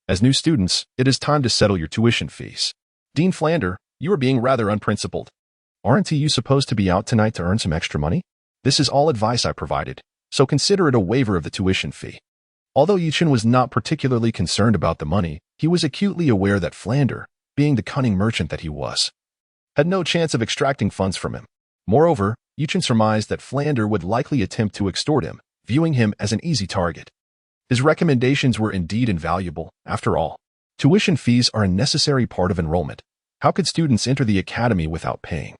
as new students, it is time to settle your tuition fees." Dean Flanders, you are being rather unprincipled. Aren't you supposed to be out tonight to earn some extra money? This is all advice I provided, so consider it a waiver of the tuition fee. Although Yichun was not particularly concerned about the money, he was acutely aware that Flanders, being the cunning merchant that he was, had no chance of extracting funds from him. Moreover, Yichun surmised that Flanders would likely attempt to extort him, viewing him as an easy target. His recommendations were indeed invaluable. After all, tuition fees are a necessary part of enrollment. How could students enter the academy without paying?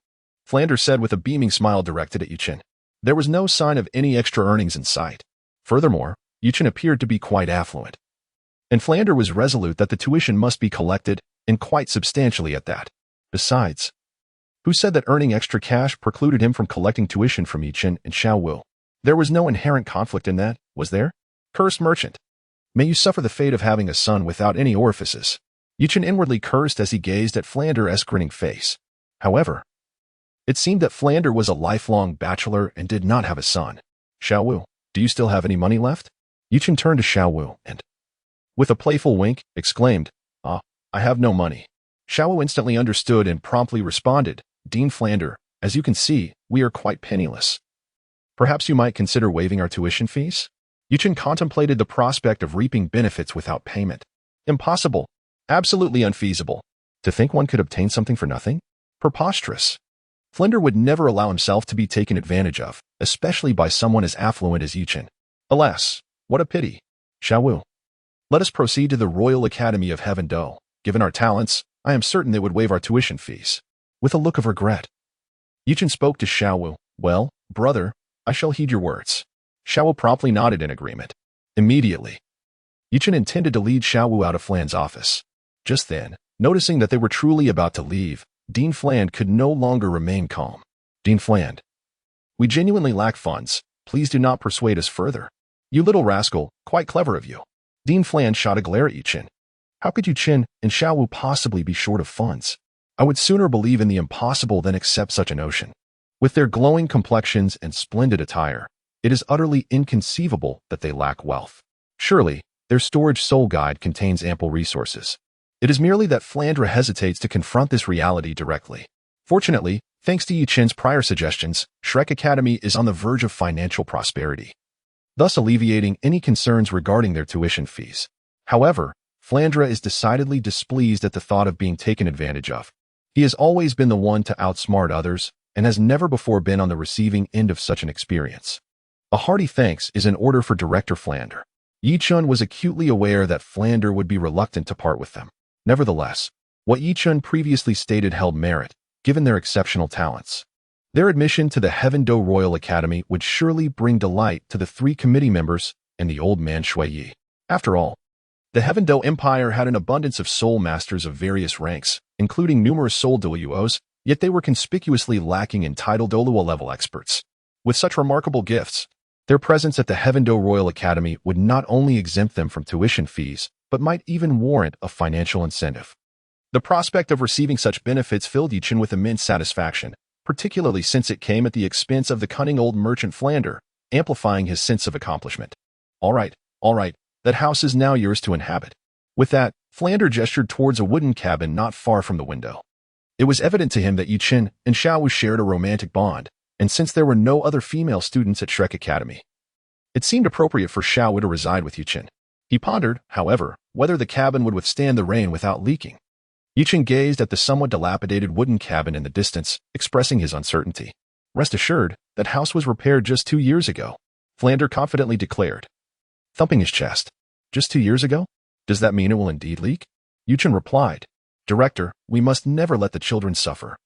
Flanders said with a beaming smile directed at Yichun. There was no sign of any extra earnings in sight. Furthermore, Yichun appeared to be quite affluent. And Flanders was resolute that the tuition must be collected, and quite substantially at that. Besides, who said that earning extra cash precluded him from collecting tuition from Yichun and Xiao Wu? There was no inherent conflict in that, was there? Cursed merchant. May you suffer the fate of having a son without any orifices. Yichun inwardly cursed as he gazed at Flanders' grinning face. However, it seemed that Flanders was a lifelong bachelor and did not have a son. Xiao Wu, do you still have any money left? Yichun turned to Xiao Wu and, with a playful wink, exclaimed, I have no money. Xiao Wu instantly understood and promptly responded, Dean Flanders, as you can see, we are quite penniless. Perhaps you might consider waiving our tuition fees? Yichun contemplated the prospect of reaping benefits without payment. Impossible. Absolutely unfeasible. To think one could obtain something for nothing? Preposterous. Flanders would never allow himself to be taken advantage of, especially by someone as affluent as Yichun. Alas, what a pity. Xiao Wu, let us proceed to the Royal Academy of Heaven Do. Given our talents, I am certain they would waive our tuition fees. With a look of regret, Yichun spoke to Xiao Wu. Well, brother, I shall heed your words. Xiao Wu promptly nodded in agreement. Immediately, Yichun intended to lead Xiao Wu out of Fland's office. Just then, noticing that they were truly about to leave, Dean Fland could no longer remain calm. Dean Fland, we genuinely lack funds. Please do not persuade us further. You little rascal, quite clever of you. Dean Fland shot a glare at Yichun. How could Yichun and Xiao Wu possibly be short of funds? I would sooner believe in the impossible than accept such a notion. With their glowing complexions and splendid attire, it is utterly inconceivable that they lack wealth. Surely, their storage soul guide contains ample resources. It is merely that Flandre hesitates to confront this reality directly. Fortunately, thanks to Yichen's prior suggestions, Shrek Academy is on the verge of financial prosperity, thus alleviating any concerns regarding their tuition fees. However, Flandre is decidedly displeased at the thought of being taken advantage of. He has always been the one to outsmart others and has never before been on the receiving end of such an experience. A hearty thanks is in order for Director Flandre. Yichun was acutely aware that Flandre would be reluctant to part with them. Nevertheless, what Yichun previously stated held merit, given their exceptional talents. Their admission to the Heaven-Do Royal Academy would surely bring delight to the 3 committee members and the old man Shui Yi. After all, the Heaven-Do Empire had an abundance of soul masters of various ranks, including numerous soul Douluos, yet they were conspicuously lacking in title Douluo-level experts. With such remarkable gifts, their presence at the Heaven-Do Royal Academy would not only exempt them from tuition fees, but might even warrant a financial incentive. The prospect of receiving such benefits filled Yichen with immense satisfaction, particularly since it came at the expense of the cunning old merchant Flandre, amplifying his sense of accomplishment. All right, that house is now yours to inhabit. With that, Flandre gestured towards a wooden cabin not far from the window. It was evident to him that Yichen and Xiaowu shared a romantic bond, and since there were no other female students at Shrek Academy, it seemed appropriate for Xiaowu to reside with Yichen. He pondered, however, whether the cabin would withstand the rain without leaking. Yichen gazed at the somewhat dilapidated wooden cabin in the distance, expressing his uncertainty. Rest assured, that house was repaired just 2 years ago, Flandre confidently declared, thumping his chest. Just 2 years ago? Does that mean it will indeed leak? Yichen replied, Director, we must never let the children suffer.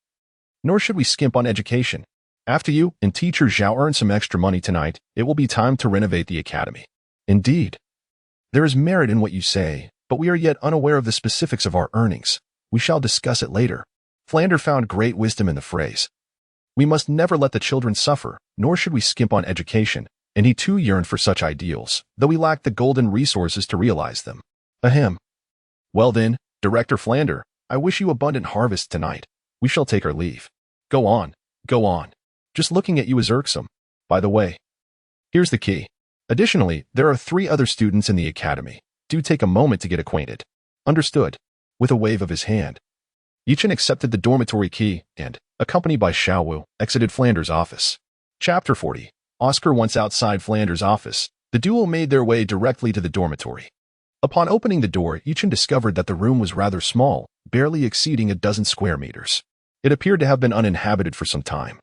Nor should we skimp on education. After you and teacher Zhao earn some extra money tonight, it will be time to renovate the academy. Indeed. There is merit in what you say, but we are yet unaware of the specifics of our earnings. We shall discuss it later. Flandre found great wisdom in the phrase. We must never let the children suffer, nor should we skimp on education, and he too yearned for such ideals, though he lacked the golden resources to realize them. Ahem. Well then, Director Flandre, I wish you abundant harvest tonight. We shall take our leave. Go on. Just looking at you is irksome. By the way, here's the key. Additionally, there are 3 other students in the academy. Do take a moment to get acquainted. Understood. With a wave of his hand, Yichen accepted the dormitory key and, accompanied by Xiaowu, exited Flandre's office. Chapter 40. Oscar once outside Flandre's office, the duo made their way directly to the dormitory. Upon opening the door, Yichen discovered that the room was rather small, barely exceeding a dozen square meters. It appeared to have been uninhabited for some time,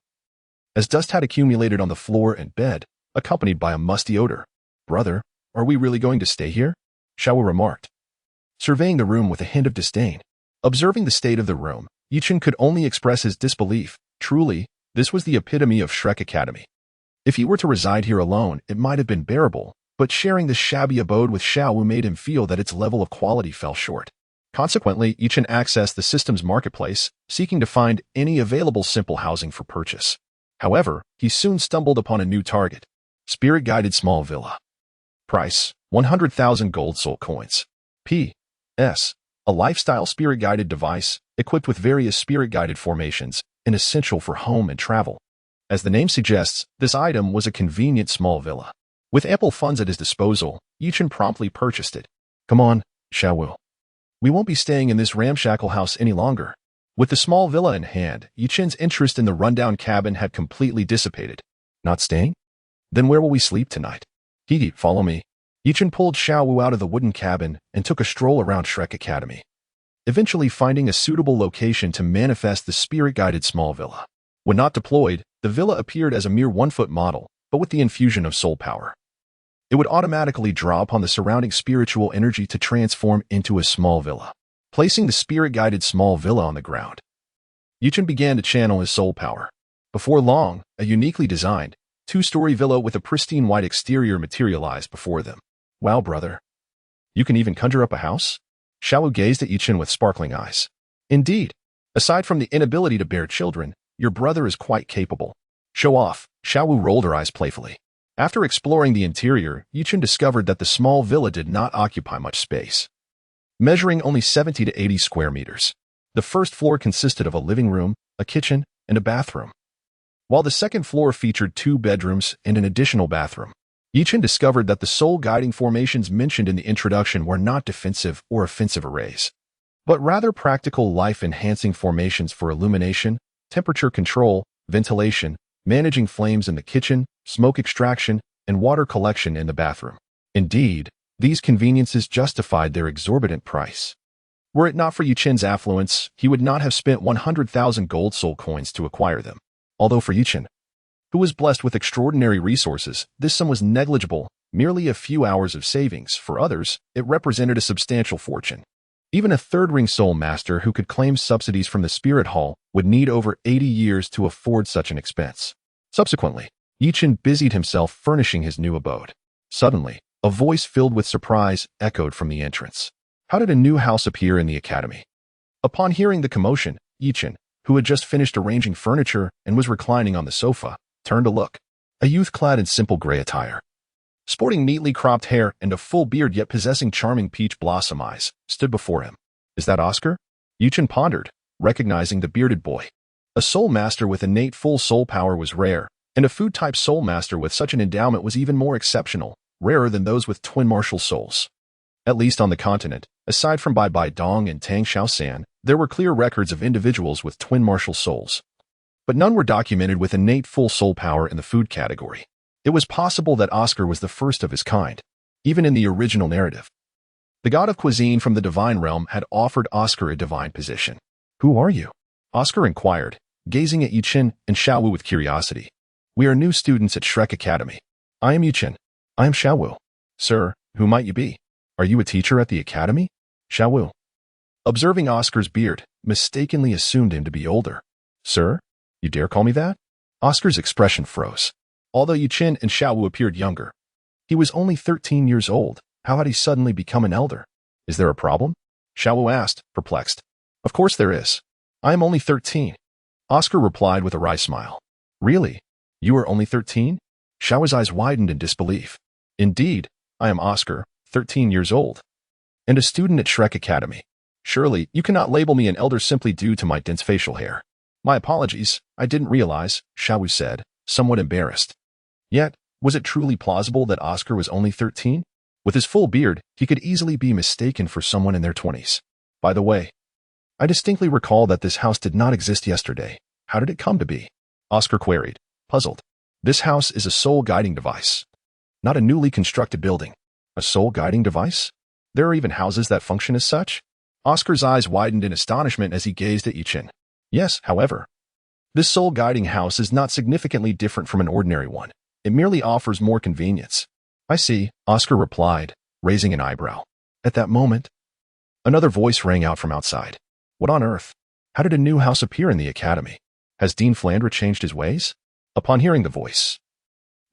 as dust had accumulated on the floor and bed, accompanied by a musty odor. Brother, are we really going to stay here? Xiaowu remarked, surveying the room with a hint of disdain. Observing the state of the room, Yichen could only express his disbelief. Truly, this was the epitome of Shrek Academy. If he were to reside here alone, it might have been bearable, but sharing this shabby abode with Xiaowu made him feel that its level of quality fell short. Consequently, Yichen accessed the system's marketplace, seeking to find any available simple housing for purchase. However, he soon stumbled upon a new target. Spirit-guided small villa. Price, 100,000 gold soul coins. P.S. A lifestyle spirit-guided device, equipped with various spirit-guided formations, and essential for home and travel. As the name suggests, this item was a convenient small villa. With ample funds at his disposal, Yichen promptly purchased it. Come on, Xiaowu. We won't be staying in this ramshackle house any longer. With the small villa in hand, Yichen's interest in the rundown cabin had completely dissipated. Not staying? Then where will we sleep tonight? Hidi, follow me. Yichen pulled Xiaowu out of the wooden cabin and took a stroll around Shrek Academy, eventually finding a suitable location to manifest the spirit-guided small villa. When not deployed, the villa appeared as a mere 1-foot model, but with the infusion of soul power, it would automatically draw upon the surrounding spiritual energy to transform into a small villa. Placing the spirit-guided small villa on the ground, Yichen began to channel his soul power. Before long, a uniquely designed, 2-story villa with a pristine white exterior materialized before them. Wow, brother. You can even conjure up a house? Xiaowu gazed at Yichen with sparkling eyes. Indeed. Aside from the inability to bear children, your brother is quite capable. Show off. Xiaowu rolled her eyes playfully. After exploring the interior, Yichen discovered that the small villa did not occupy much space, measuring only 70 to 80 square meters. The first floor consisted of a living room, a kitchen, and a bathroom, while the second floor featured 2 bedrooms and an additional bathroom. Yichen discovered that the soul-guiding formations mentioned in the introduction were not defensive or offensive arrays, but rather practical life-enhancing formations for illumination, temperature control, ventilation, managing flames in the kitchen, smoke extraction, and water collection in the bathroom. Indeed, these conveniences justified their exorbitant price. Were it not for Yuchen's affluence, he would not have spent 100,000 gold soul coins to acquire them. Although for Yuchen, who was blessed with extraordinary resources, this sum was negligible, merely a few hours of savings. For others, it represented a substantial fortune. Even a third-ring soul master who could claim subsidies from the spirit hall would need over 80 years to afford such an expense. Subsequently, Yuchen busied himself furnishing his new abode. Suddenly, a voice filled with surprise echoed from the entrance. How did a new house appear in the academy? Upon hearing the commotion, Yuchen, who had just finished arranging furniture and was reclining on the sofa, turned to look. A youth clad in simple gray attire, sporting neatly cropped hair and a full beard yet possessing charming peach blossom eyes, stood before him. Is that Oscar? Yuchen pondered, recognizing the bearded boy. A soul master with innate full soul power was rare, and a food-type soul master with such an endowment was even more exceptional, rarer than those with twin martial souls. At least on the continent, aside from Bai Bai Dong and Tang Xiaosan, there were clear records of individuals with twin martial souls. But none were documented with innate full soul power in the food category. It was possible that Oscar was the first of his kind, even in the original narrative. The god of cuisine from the divine realm had offered Oscar a divine position. Who are you? Oscar inquired, gazing at Yuchen and Xiaowu with curiosity. We are new students at Shrek Academy. I am Yuchen. I am Xiaowu. Sir, who might you be? Are you a teacher at the academy? Xiaowu, observing Oscar's beard, mistakenly assumed him to be older. Sir, you dare call me that? Oscar's expression froze. Although Yuchen and Xiaowu appeared younger, he was only 13 years old. How had he suddenly become an elder? Is there a problem? Xiaowu asked, perplexed. Of course there is. I am only 13. Oscar replied with a wry smile. Really? You are only 13? Xiaowu's eyes widened in disbelief. Indeed, I am Oscar, 13 years old, and a student at Shrek Academy. Surely, you cannot label me an elder simply due to my dense facial hair. My apologies, I didn't realize, Xiaowu said, somewhat embarrassed. Yet, was it truly plausible that Oscar was only 13? With his full beard, he could easily be mistaken for someone in their 20s. By the way, I distinctly recall that this house did not exist yesterday. How did it come to be? Oscar queried, puzzled. This house is a soul guiding device, not a newly constructed building. A soul guiding device? There are even houses that function as such? Oscar's eyes widened in astonishment as he gazed at Yuchen. Yes, however, this soul guiding house is not significantly different from an ordinary one. It merely offers more convenience. I see, Oscar replied, raising an eyebrow. At that moment, another voice rang out from outside. What on earth? How did a new house appear in the academy? Has Dean Flandre changed his ways? Upon hearing the voice,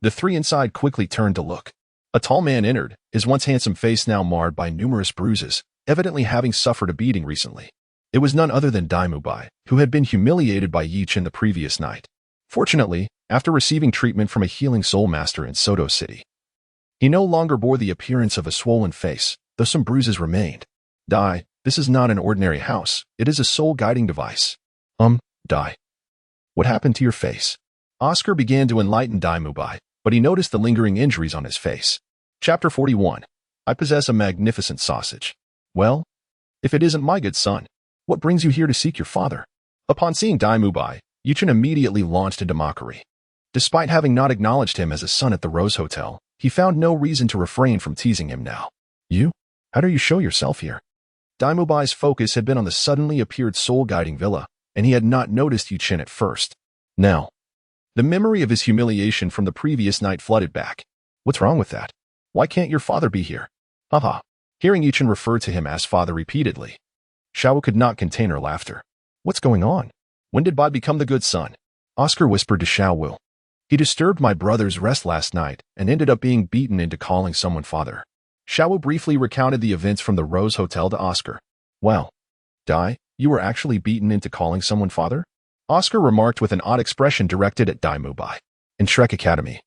the three inside quickly turned to look. A tall man entered, his once handsome face now marred by numerous bruises, evidently having suffered a beating recently. It was none other than Dai Mubai, who had been humiliated by Yuchen the previous night. Fortunately, after receiving treatment from a healing soul master in Soto City, he no longer bore the appearance of a swollen face, though some bruises remained. Dai, this is not an ordinary house. It is a soul guiding device. Dai. What happened to your face? Oscar began to enlighten Dai Mubai, but he noticed the lingering injuries on his face. Chapter 41. I possess a magnificent sausage. Well, if it isn't my good son, what brings you here to seek your father? Upon seeing Dai Mubai, Yuchen immediately launched into mockery. Despite having not acknowledged him as a son at the Rose Hotel, he found no reason to refrain from teasing him now. You? How do you show yourself here? Dai Mubai's focus had been on the suddenly appeared soul-guiding villa, and he had not noticed Yuchen at first. Now, the memory of his humiliation from the previous night flooded back. What's wrong with that? Why can't your father be here? Haha. Hearing Yuchen refer to him as father repeatedly, Xiaowu could not contain her laughter. What's going on? When did Bai become the good son? Oscar whispered to Xiaowu. He disturbed my brother's rest last night and ended up being beaten into calling someone father. Xiaowu briefly recounted the events from the Rose Hotel to Oscar. Wow. Dai, you were actually beaten into calling someone father? Oscar remarked with an odd expression directed at Dai Mubai. In Shrek Academy,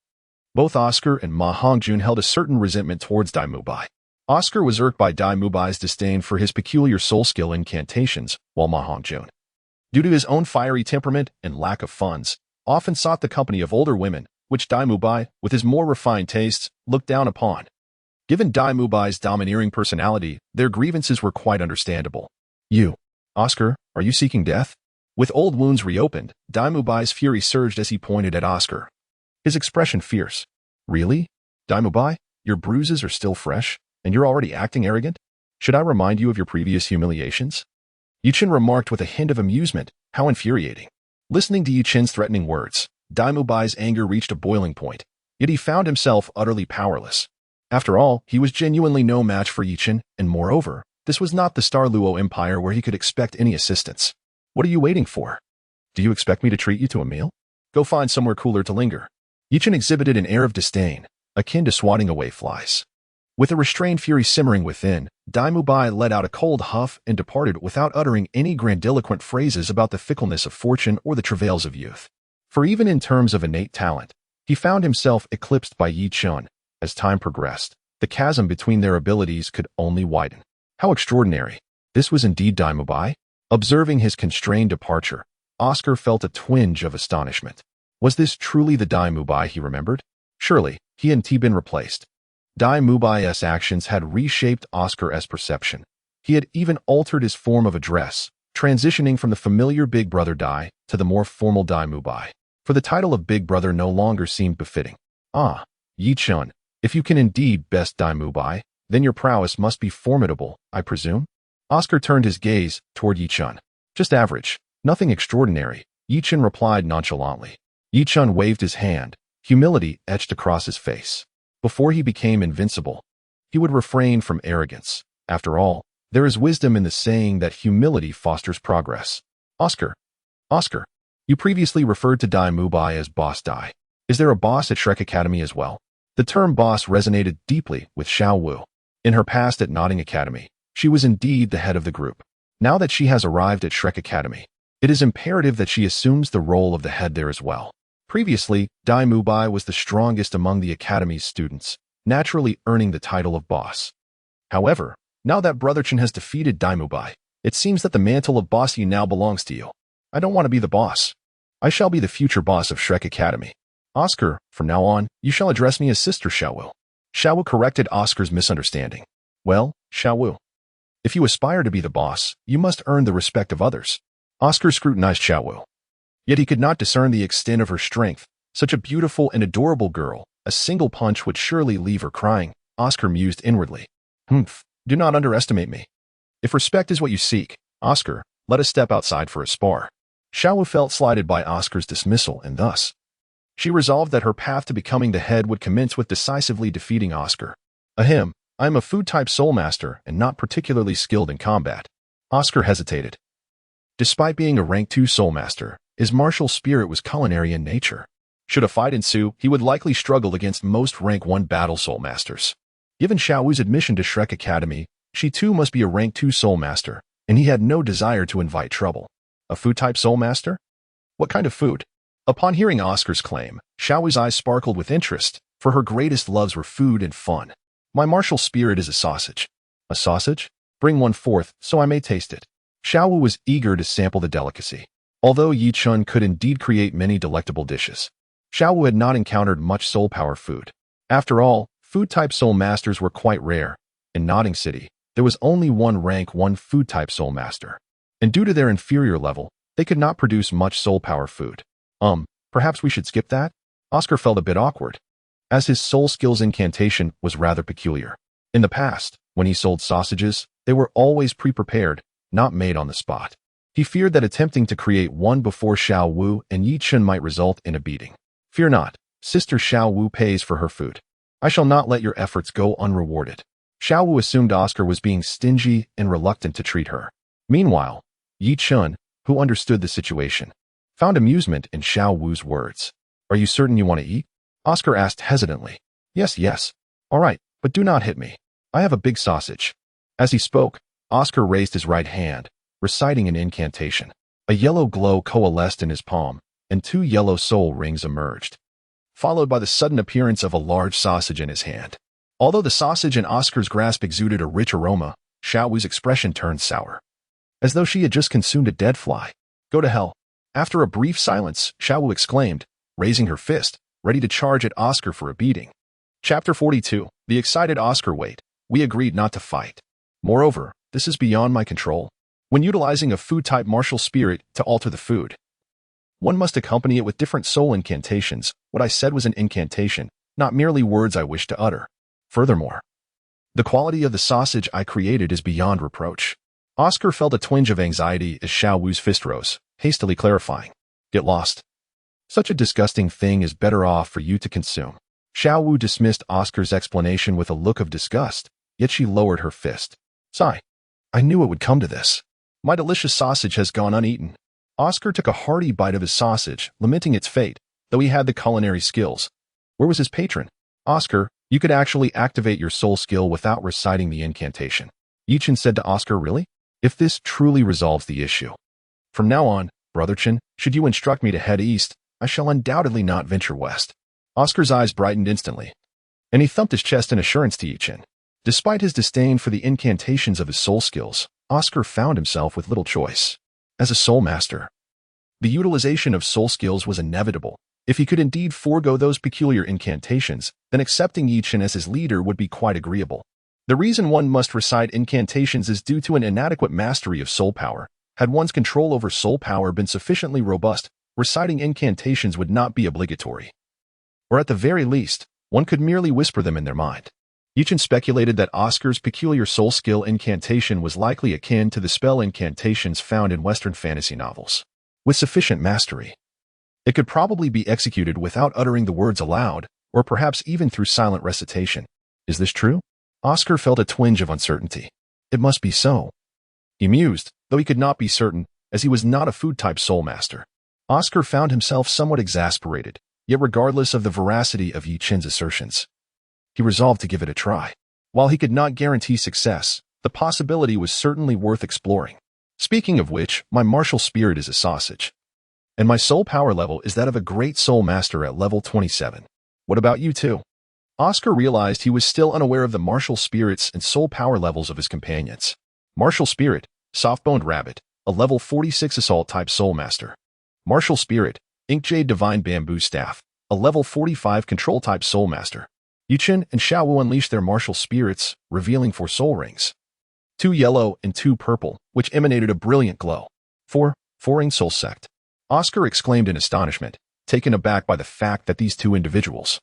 both Oscar and Ma Hongjun held a certain resentment towards Dai Mubai. Oscar was irked by Dai Mubai's disdain for his peculiar soul skill incantations, while Ma Hongjun, due to his own fiery temperament and lack of funds, often sought the company of older women, which Dai Mubai, with his more refined tastes, looked down upon. Given Dai Mubai's domineering personality, their grievances were quite understandable. You, Oscar, are you seeking death? With old wounds reopened, Daimubai's fury surged as he pointed at Oscar. His expression fierce. Really? Daimubai, your bruises are still fresh, and you're already acting arrogant? Should I remind you of your previous humiliations? Yuchen remarked with a hint of amusement. How infuriating. Listening to Yuchen's threatening words, Daimubai's anger reached a boiling point, yet he found himself utterly powerless. After all, he was genuinely no match for Yuchen, and moreover, this was not the Douluo Empire where he could expect any assistance. What are you waiting for? Do you expect me to treat you to a meal? Go find somewhere cooler to linger. Yuchen exhibited an air of disdain, akin to swatting away flies. With a restrained fury simmering within, Daimubai let out a cold huff and departed without uttering any grandiloquent phrases about the fickleness of fortune or the travails of youth. For even in terms of innate talent, he found himself eclipsed by Yi Chun. As time progressed, the chasm between their abilities could only widen. How extraordinary. This was indeed Daimubai? Observing his constrained departure, Oscar felt a twinge of astonishment. Was this truly the Daimubai he remembered? Surely, he hadn't been replaced. Daimubai's actions had reshaped Oscar's perception. He had even altered his form of address, transitioning from the familiar Big Brother Dai to the more formal Daimubai. For the title of Big Brother no longer seemed befitting. Ah, Yi Chun, if you can indeed best Daimubai, then your prowess must be formidable, I presume? Oscar turned his gaze toward Yi Chun. Just average, nothing extraordinary, Yi Chun replied nonchalantly. Yi Chun waved his hand, humility etched across his face. Before he became invincible, he would refrain from arrogance. After all, there is wisdom in the saying that humility fosters progress. Oscar, you previously referred to Daimubai as Boss Dai. Is there a boss at Shrek Academy as well? The term boss resonated deeply with Xiao Wu. In her past at Notting Academy, she was indeed the head of the group. Now that she has arrived at Shrek Academy, it is imperative that she assumes the role of the head there as well. Previously, Daimubai was the strongest among the Academy's students, naturally earning the title of boss. However, now that Brother Chen has defeated Daimubai, it seems that the mantle of bossy now belongs to you. I don't want to be the boss. I shall be the future boss of Shrek Academy. Oscar, from now on, you shall address me as Sister Xiaowu. Xiaowu corrected Oscar's misunderstanding. Well, Xiaowu, if you aspire to be the boss, you must earn the respect of others. Oscar scrutinized Xiaowu. Yet he could not discern the extent of her strength. Such a beautiful and adorable girl, a single punch would surely leave her crying. Oscar mused inwardly. Do not underestimate me. If respect is what you seek, Oscar, let us step outside for a spar. Xiaowu felt slighted by Oscar's dismissal, and thus, she resolved that her path to becoming the head would commence with decisively defeating Oscar. Ahem, I am a food-type soul master and not particularly skilled in combat. Oscar hesitated. Despite being a rank 2 soul master, his martial spirit was culinary in nature. Should a fight ensue, he would likely struggle against most rank 1 battle soul masters. Given Xiaowu's admission to Shrek Academy, she too must be a rank 2 soul master, and he had no desire to invite trouble. A food-type soul master? What kind of food? Upon hearing Oscar's claim, Xiaowu's eyes sparkled with interest, for her greatest loves were food and fun. My martial spirit is a sausage. A sausage? Bring one forth, so I may taste it. Xiaowu was eager to sample the delicacy. Although Yi Chun could indeed create many delectable dishes, Xiaowu had not encountered much soul power food. After all, food-type soul masters were quite rare. In Notting City, there was only one rank 1 food-type soul master. And due to their inferior level, they could not produce much soul power food. Perhaps we should skip that? Oscar felt a bit awkward, as his soul skills incantation was rather peculiar. In the past, when he sold sausages, they were always pre-prepared, not made on the spot. He feared that attempting to create one before Xiao Wu and Yi Chun might result in a beating. Fear not, Sister Xiao Wu pays for her food. I shall not let your efforts go unrewarded. Xiao Wu assumed Oscar was being stingy and reluctant to treat her. Meanwhile, Yi Chun, who understood the situation, found amusement in Xiao Wu's words. Are you certain you want to eat? Oscar asked hesitantly. Yes. All right, but do not hit me. I have a big sausage. As he spoke, Oscar raised his right hand, reciting an incantation. A yellow glow coalesced in his palm, and 2 yellow soul rings emerged, followed by the sudden appearance of a large sausage in his hand. Although the sausage in Oscar's grasp exuded a rich aroma, Xiao Wu's expression turned sour, as though she had just consumed a dead fly. Go to hell. After a brief silence, Xiao Wu exclaimed, raising her fist, ready to charge at Oscar for a beating. Chapter 42. The excited Oscar wait. We agreed not to fight. Moreover, this is beyond my control. When utilizing a food-type martial spirit to alter the food, one must accompany it with different soul incantations. What I said was an incantation, not merely words I wish to utter. Furthermore, the quality of the sausage I created is beyond reproach. Oscar felt a twinge of anxiety as Xiao Wu's fist rose, hastily clarifying. Get lost. Such a disgusting thing is better off for you to consume. Xiao Wu dismissed Oscar's explanation with a look of disgust, yet she lowered her fist. Sigh. I knew it would come to this. My delicious sausage has gone uneaten. Oscar took a hearty bite of his sausage, lamenting its fate, though he had the culinary skills. Where was his patron? Oscar, you could actually activate your soul skill without reciting the incantation. Yichen said to Oscar, really? If this truly resolves the issue. From now on, Brother Chen, should you instruct me to head east, I shall undoubtedly not venture west. Oscar's eyes brightened instantly, and he thumped his chest in assurance to Yichen. Despite his disdain for the incantations of his soul skills, Oscar found himself with little choice. As a soul master, the utilization of soul skills was inevitable. If he could indeed forego those peculiar incantations, then accepting Yichen as his leader would be quite agreeable. The reason one must recite incantations is due to an inadequate mastery of soul power. Had one's control over soul power been sufficiently robust, reciting incantations would not be obligatory. Or at the very least, one could merely whisper them in their mind. Yichen speculated that Oscar's peculiar soul skill incantation was likely akin to the spell incantations found in Western fantasy novels. With sufficient mastery, it could probably be executed without uttering the words aloud, or perhaps even through silent recitation. Is this true? Oscar felt a twinge of uncertainty. It must be so. He mused, though he could not be certain, as he was not a food-type soul master. Oscar found himself somewhat exasperated, yet regardless of the veracity of Yichen's assertions, he resolved to give it a try. While he could not guarantee success, the possibility was certainly worth exploring. Speaking of which, my martial spirit is a sausage, and my soul power level is that of a great soul master at level 27. What about you two? Oscar realized he was still unaware of the martial spirits and soul power levels of his companions. Martial spirit, soft-boned rabbit, a level 46 assault-type soul master. Martial spirit, Inkjade divine bamboo staff, a level 45 control-type soul master. Yichen and Xiao Wu unleashed their martial spirits, revealing 4 soul rings. 2 yellow and 2 purple, which emanated a brilliant glow. 4-ring soul sect. Oscar exclaimed in astonishment, taken aback by the fact that these 2 individuals,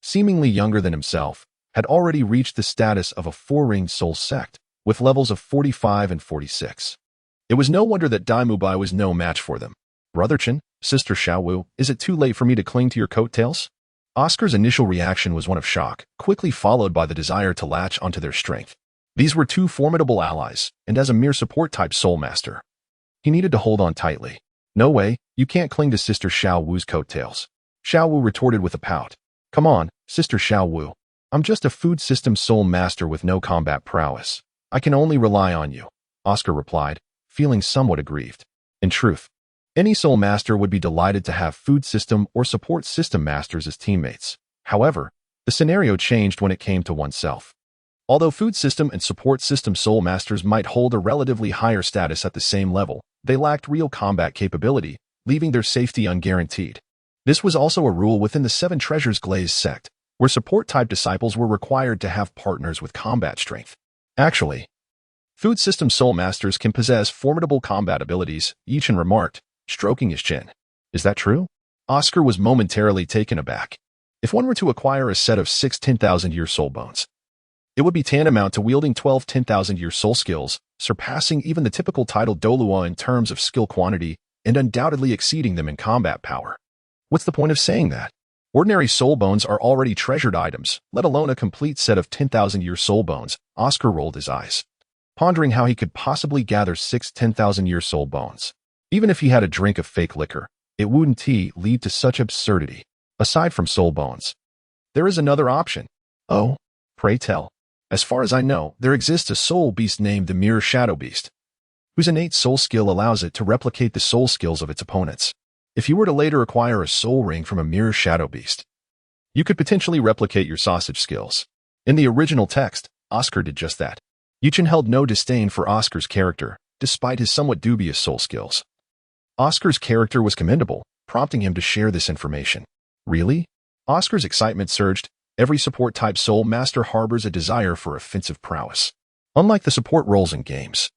seemingly younger than himself, had already reached the status of a 4-ring soul sect, with levels of 45 and 46. It was no wonder that Dai Mubai was no match for them. Brother Chen, Sister Xiao Wu, is it too late for me to cling to your coattails? Oscar's initial reaction was one of shock, quickly followed by the desire to latch onto their strength. These were 2 formidable allies, and as a mere support-type soul master, he needed to hold on tightly. No way, you can't cling to Sister Xiao Wu's coattails. Xiao Wu retorted with a pout. Come on, Sister Xiao Wu. I'm just a food system soul master with no combat prowess. I can only rely on you, Oscar replied, feeling somewhat aggrieved. In truth, any soul master would be delighted to have food system or support system masters as teammates. However, the scenario changed when it came to oneself. Although food system and support system soul masters might hold a relatively higher status at the same level, they lacked real combat capability, leaving their safety unguaranteed. This was also a rule within the 7 Treasures Glaze sect, where support-type disciples were required to have partners with combat strength. Actually, food system soul masters can possess formidable combat abilities, Yichen remarked, stroking his chin. Is that true? Oscar was momentarily taken aback. If one were to acquire a set of 6 10,000-year soul bones, it would be tantamount to wielding 12 10,000-year soul skills, surpassing even the typical title Douluo in terms of skill quantity, and undoubtedly exceeding them in combat power. What's the point of saying that? Ordinary soul bones are already treasured items, let alone a complete set of 10,000-year soul bones. Oscar rolled his eyes, pondering how he could possibly gather 6 10,000-year soul bones. Even if he had a drink of fake liquor, it wouldn't lead to such absurdity. Aside from soul bones, there is another option. Oh, pray tell. As far as I know, there exists a soul beast named the Mirror Shadow Beast, whose innate soul skill allows it to replicate the soul skills of its opponents. If you were to later acquire a soul ring from a Mirror Shadow Beast, you could potentially replicate your sausage skills. In the original text, Oscar did just that. Yichen held no disdain for Oscar's character, despite his somewhat dubious soul skills. Oscar's character was commendable, prompting him to share this information. Really? Oscar's excitement surged. Every support-type soul master harbors a desire for offensive prowess. Unlike the support roles in games,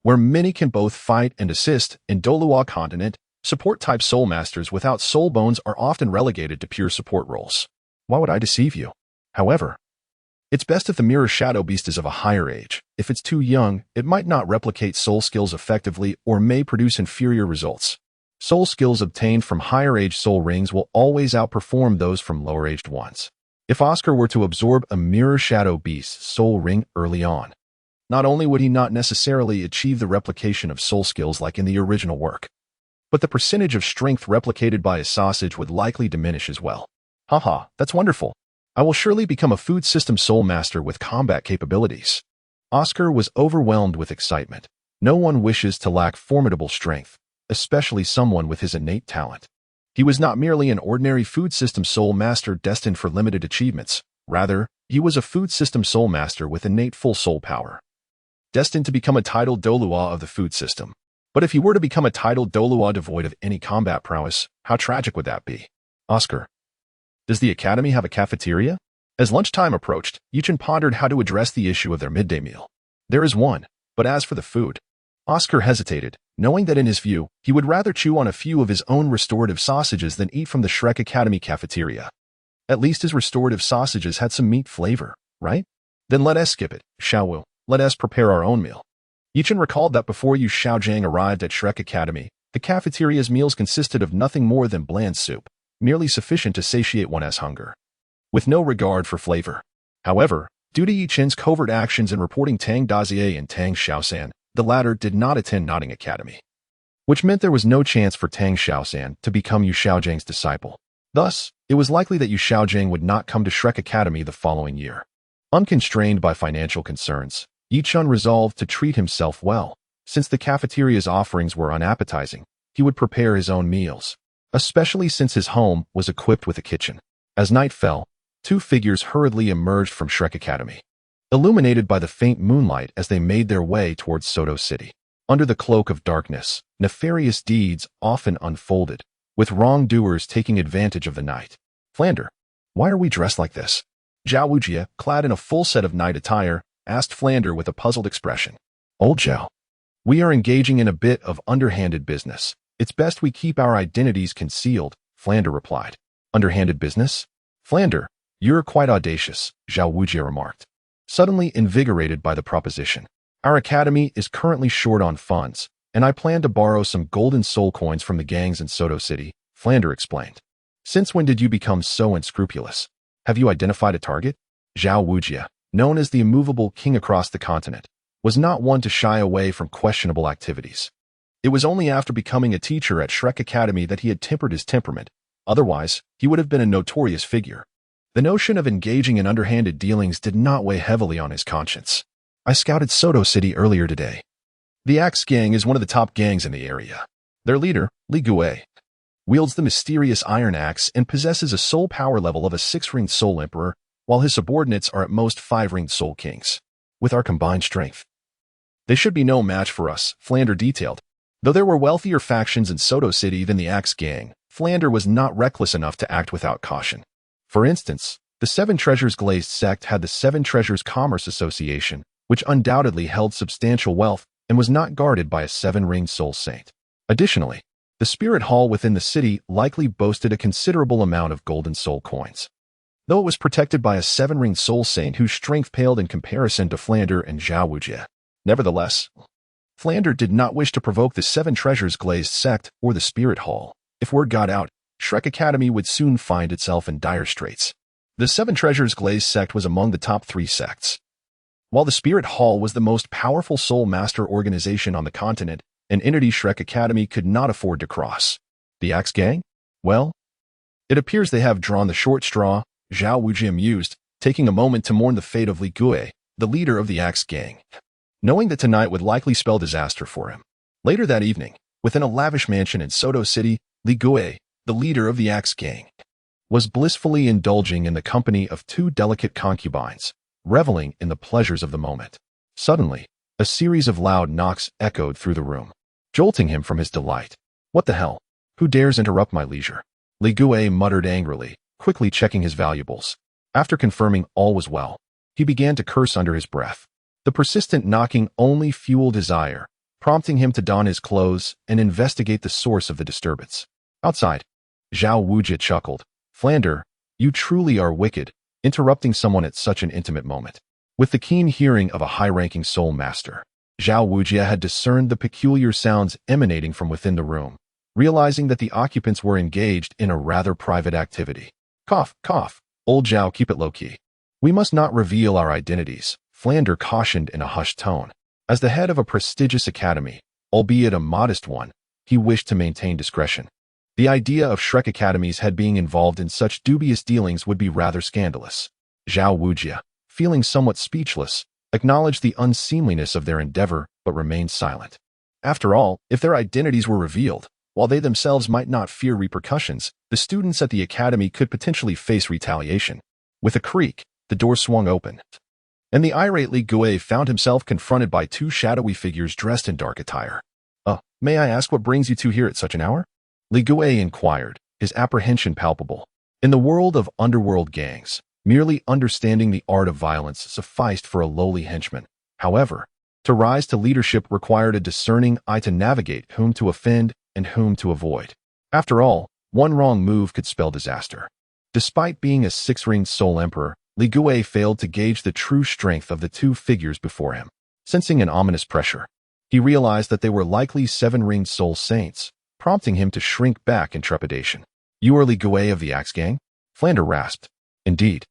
where many can both fight and assist. In Douluo Continent, support-type soul masters without soul bones are often relegated to pure support roles. Why would I deceive you? However, it's best if the mirror shadow beast is of a higher age. If it's too young, it might not replicate soul skills effectively or may produce inferior results. Soul skills obtained from higher-age soul rings will always outperform those from lower-aged ones. If Oscar were to absorb a mirror shadow beast's soul ring early on, not only would he not necessarily achieve the replication of soul skills like in the original work, but the percentage of strength replicated by a sausage would likely diminish as well. Haha, that's wonderful. I will surely become a food system soul master with combat capabilities. Oscar was overwhelmed with excitement. No one wishes to lack formidable strength, especially someone with his innate talent. He was not merely an ordinary food system soul master destined for limited achievements. Rather, he was a food system soul master with innate full soul power, destined to become a titled Douluo of the food system. But if he were to become a titled Douluo devoid of any combat prowess, how tragic would that be? Oscar, does the academy have a cafeteria? As lunchtime approached, Yuchen pondered how to address the issue of their midday meal. There is one, but as for the food, Oscar hesitated, knowing that in his view, he would rather chew on a few of his own restorative sausages than eat from the Shrek Academy cafeteria. At least his restorative sausages had some meat flavor, right? Then let us skip it, shall we? Let us prepare our own meal. Yuchen recalled that before Yu Xiaojiang arrived at Shrek Academy, the cafeteria's meals consisted of nothing more than bland soup, merely sufficient to satiate one's hunger, with no regard for flavor. However, due to Yuchen's covert actions in reporting Tang Dazier and Tang Xiaosan, the latter did not attend Notting Academy, which meant there was no chance for Tang Xiaosan to become Yu Xiaojiang's disciple. Thus, it was likely that Yu Xiaojiang would not come to Shrek Academy the following year. Unconstrained by financial concerns, Yichun resolved to treat himself well. Since the cafeteria's offerings were unappetizing, he would prepare his own meals, especially since his home was equipped with a kitchen. As night fell, two figures hurriedly emerged from Shrek Academy, illuminated by the faint moonlight as they made their way towards Soto City. Under the cloak of darkness, nefarious deeds often unfolded, with wrongdoers taking advantage of the night. Flander, why are we dressed like this? Zhao Wujie, clad in a full set of night attire, asked Flander with a puzzled expression. Old Zhao, we are engaging in a bit of underhanded business. It's best we keep our identities concealed, Flander replied. Underhanded business? Flander, you're quite audacious, Zhao Wujie remarked, suddenly invigorated by the proposition. Our academy is currently short on funds, and I plan to borrow some golden soul coins from the gangs in Soto City, Flander explained. Since when did you become so unscrupulous? Have you identified a target? Zhao Wujie, known as the immovable king across the continent, was not one to shy away from questionable activities. It was only after becoming a teacher at Shrek Academy that he had tempered his temperament. Otherwise, he would have been a notorious figure. The notion of engaging in underhanded dealings did not weigh heavily on his conscience. I scouted Soto City earlier today. The Axe Gang is one of the top gangs in the area. Their leader, Li Gui, wields the mysterious Iron Axe and possesses a soul power level of a 6-ringed Soul Emperor, while his subordinates are at most 5-ringed Soul Kings. With our combined strength, they should be no match for us, Flander detailed. Though there were wealthier factions in Soto City than the Axe Gang, Flander was not reckless enough to act without caution. For instance, the Seven Treasures Glazed sect had the Seven Treasures Commerce Association, which undoubtedly held substantial wealth and was not guarded by a 7-ringed soul saint. Additionally, the Spirit Hall within the city likely boasted a considerable amount of golden soul coins, though it was protected by a 7-ringed soul saint whose strength paled in comparison to Flander and Zhao Wujie. Nevertheless, Flander did not wish to provoke the Seven Treasures Glazed sect or the Spirit Hall. If word got out, Shrek Academy would soon find itself in dire straits. The Seven Treasures Glazed sect was among the top 3 sects, while the Spirit Hall was the most powerful soul master organization on the continent, an entity Shrek Academy could not afford to cross. The Axe Gang? Well, it appears they have drawn the short straw, Zhao Wujie mused, taking a moment to mourn the fate of Li Gui, the leader of the Axe Gang, knowing that tonight would likely spell disaster for him. Later that evening, within a lavish mansion in Soto City, Li Gui, the leader of the Axe Gang, was blissfully indulging in the company of 2 delicate concubines, reveling in the pleasures of the moment. Suddenly, a series of loud knocks echoed through the room, jolting him from his delight. What the hell? Who dares interrupt my leisure? Li Gui muttered angrily, quickly checking his valuables. After confirming all was well, he began to curse under his breath. The persistent knocking only fueled his ire, prompting him to don his clothes and investigate the source of the disturbance. Outside, Zhao Wujie chuckled. Flander, you truly are wicked, interrupting someone at such an intimate moment. With the keen hearing of a high-ranking soul master, Zhao Wujie had discerned the peculiar sounds emanating from within the room, realizing that the occupants were engaged in a rather private activity. Cough, cough, old Zhao, keep it low-key. We must not reveal our identities, Flander cautioned in a hushed tone. As the head of a prestigious academy, albeit a modest one, he wished to maintain discretion. The idea of Shrek Academy's head being involved in such dubious dealings would be rather scandalous. Zhao Wujie, feeling somewhat speechless, acknowledged the unseemliness of their endeavor but remained silent. After all, if their identities were revealed, while they themselves might not fear repercussions, the students at the academy could potentially face retaliation. With a creak, the door swung open, and the irate Li Gui found himself confronted by two shadowy figures dressed in dark attire. May I ask what brings you two here at such an hour? Li Gui inquired, his apprehension palpable. In the world of underworld gangs, merely understanding the art of violence sufficed for a lowly henchman. However, to rise to leadership required a discerning eye to navigate whom to offend and whom to avoid. After all, one wrong move could spell disaster. Despite being a six-ringed soul emperor, Li Gui failed to gauge the true strength of the two figures before him. Sensing an ominous pressure, he realized that they were likely seven-ringed soul saints, prompting him to shrink back in trepidation. You are Li Gui of the Axe Gang? Flander rasped. Indeed.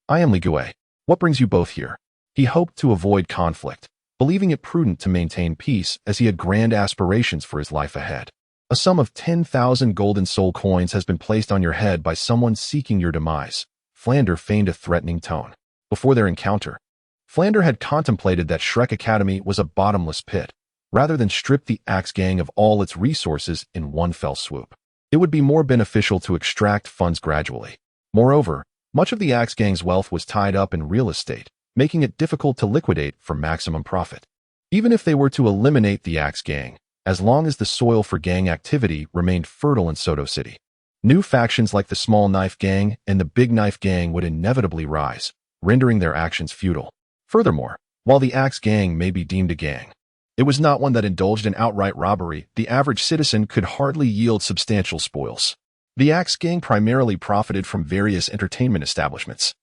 I am Li Gui. What brings you both here? He hoped to avoid conflict, believing it prudent to maintain peace as he had grand aspirations for his life ahead. A sum of 10,000 golden soul coins has been placed on your head by someone seeking your demise. Flander feigned a threatening tone. Before their encounter, Flander had contemplated that Shrek Academy was a bottomless pit, rather than strip the Axe Gang of all its resources in one fell swoop. It would be more beneficial to extract funds gradually. Moreover, much of the Axe Gang's wealth was tied up in real estate, making it difficult to liquidate for maximum profit. Even if they were to eliminate the Axe Gang, as long as the soil for gang activity remained fertile in Soto City, new factions like the Small Knife Gang and the Big Knife Gang would inevitably rise, rendering their actions futile. Furthermore, while the Axe Gang may be deemed a gang, it was not one that indulged in outright robbery. The average citizen could hardly yield substantial spoils. The Axe Gang primarily profited from various entertainment establishments,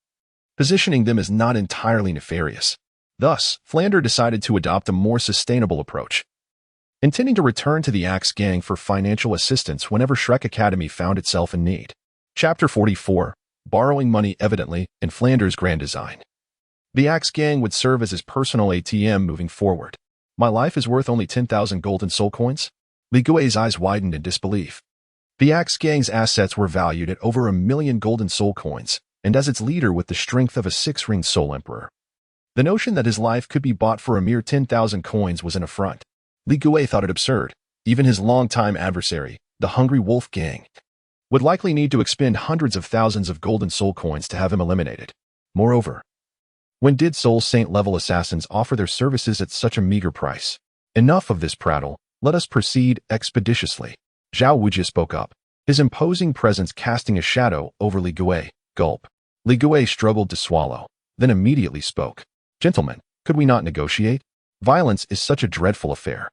positioning them as not entirely nefarious. Thus, Flander decided to adopt a more sustainable approach, intending to return to the Axe Gang for financial assistance whenever Shrek Academy found itself in need. Chapter 44. Borrowing money evidently in Flander's grand design. The Axe Gang would serve as his personal ATM moving forward. My life is worth only 10,000 golden soul coins? Li Gui's eyes widened in disbelief. The Axe Gang's assets were valued at over 1,000,000 golden soul coins, and as its leader with the strength of a six-ringed soul emperor, the notion that his life could be bought for a mere 10,000 coins was an affront. Li Gui thought it absurd. Even his longtime adversary, the Hungry Wolf Gang, would likely need to expend hundreds of thousands of golden soul coins to have him eliminated. Moreover, when did Soul Saint-level assassins offer their services at such a meager price? Enough of this prattle, let us proceed expeditiously. Zhao Wujie spoke up, his imposing presence casting a shadow over Li Gui. Gulp. Li Gui struggled to swallow, then immediately spoke. Gentlemen, could we not negotiate? Violence is such a dreadful affair.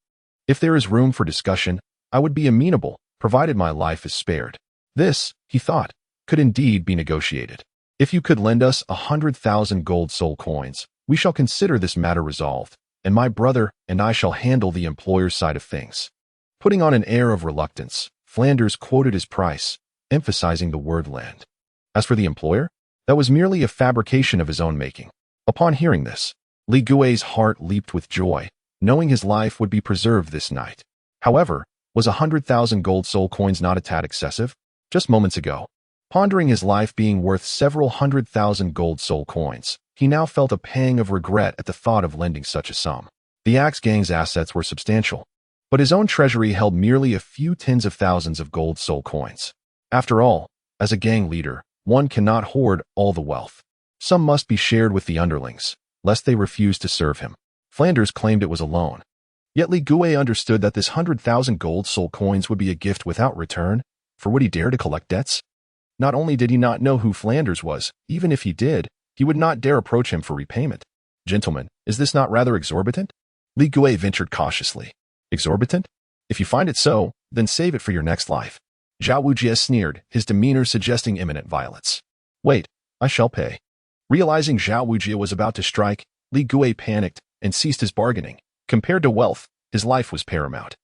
If there is room for discussion, I would be amenable, provided my life is spared. This, he thought, could indeed be negotiated. If you could lend us 100,000 gold soul coins, we shall consider this matter resolved, and my brother and I shall handle the employer's side of things. Putting on an air of reluctance, Flanders quoted his price, emphasizing the word lend. As for the employer, that was merely a fabrication of his own making. Upon hearing this, Li Gui's heart leaped with joy, knowing his life would be preserved this night. However, was 100,000 gold soul coins not a tad excessive? Just moments ago, pondering his life being worth several 100,000 gold soul coins, he now felt a pang of regret at the thought of lending such a sum. The Axe Gang's assets were substantial, but his own treasury held merely a few tens of thousands of gold soul coins. After all, as a gang leader, one cannot hoard all the wealth. Some must be shared with the underlings, lest they refuse to serve him. Flanders claimed it was a loan. Yet Li Gui understood that this 100,000 gold soul coins would be a gift without return, for would he dare to collect debts? Not only did he not know who Flanders was, even if he did, he would not dare approach him for repayment. Gentlemen, is this not rather exorbitant? Li Gui ventured cautiously. Exorbitant? If you find it so, then save it for your next life. Zhao Wujie sneered, his demeanor suggesting imminent violence. Wait, I shall pay. Realizing Zhao Wujie was about to strike, Li Gui panicked and ceased his bargaining. Compared to wealth, his life was paramount.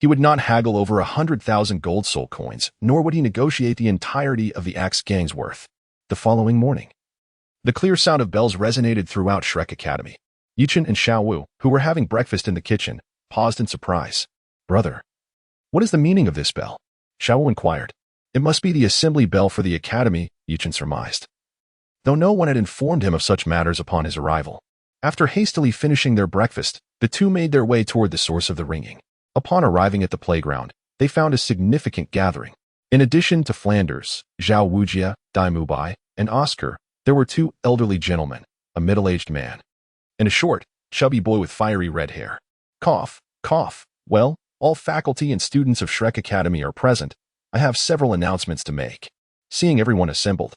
He would not haggle over 100,000 gold soul coins, nor would he negotiate the entirety of the axe gang's worth. The following morning, the clear sound of bells resonated throughout Shrek Academy. Yichen and Xiao Wu, who were having breakfast in the kitchen, paused in surprise. Brother, what is the meaning of this bell? Xiao Wu inquired. It must be the assembly bell for the academy, Yichen surmised. Though no one had informed him of such matters upon his arrival. After hastily finishing their breakfast, the two made their way toward the source of the ringing. Upon arriving at the playground, they found a significant gathering. In addition to Flanders, Zhao Wujie, Dai Mubai, and Oscar, there were two elderly gentlemen, a middle-aged man, and a short, chubby boy with fiery red hair. Cough, cough. Well, all faculty and students of Shrek Academy are present. I have several announcements to make. Seeing everyone assembled,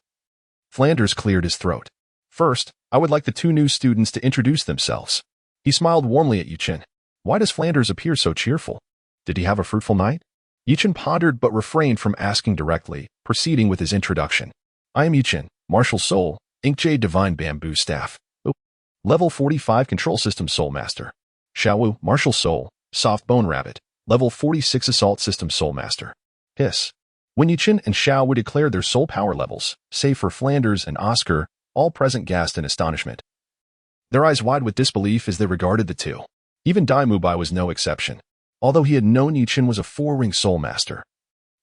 Flanders cleared his throat. First, I would like the two new students to introduce themselves. He smiled warmly at Yichen. Why does Flanders appear so cheerful? Did he have a fruitful night? Yichen pondered but refrained from asking directly, proceeding with his introduction. I am Yichen, Martial Soul, Inkjade Divine Bamboo Staff. Level 45 Control System Soul Master. Xiao Wu, Martial Soul, Soft Bone Rabbit. Level 46 Assault System Soul Master. Hiss. When Yichen and Xiao Wu declared their soul power levels, save for Flanders and Oscar, all present gasped in astonishment. Their eyes wide with disbelief as they regarded the two. Even Dai Mubai was no exception. Although he had known Yichen was a 4-ring soul master,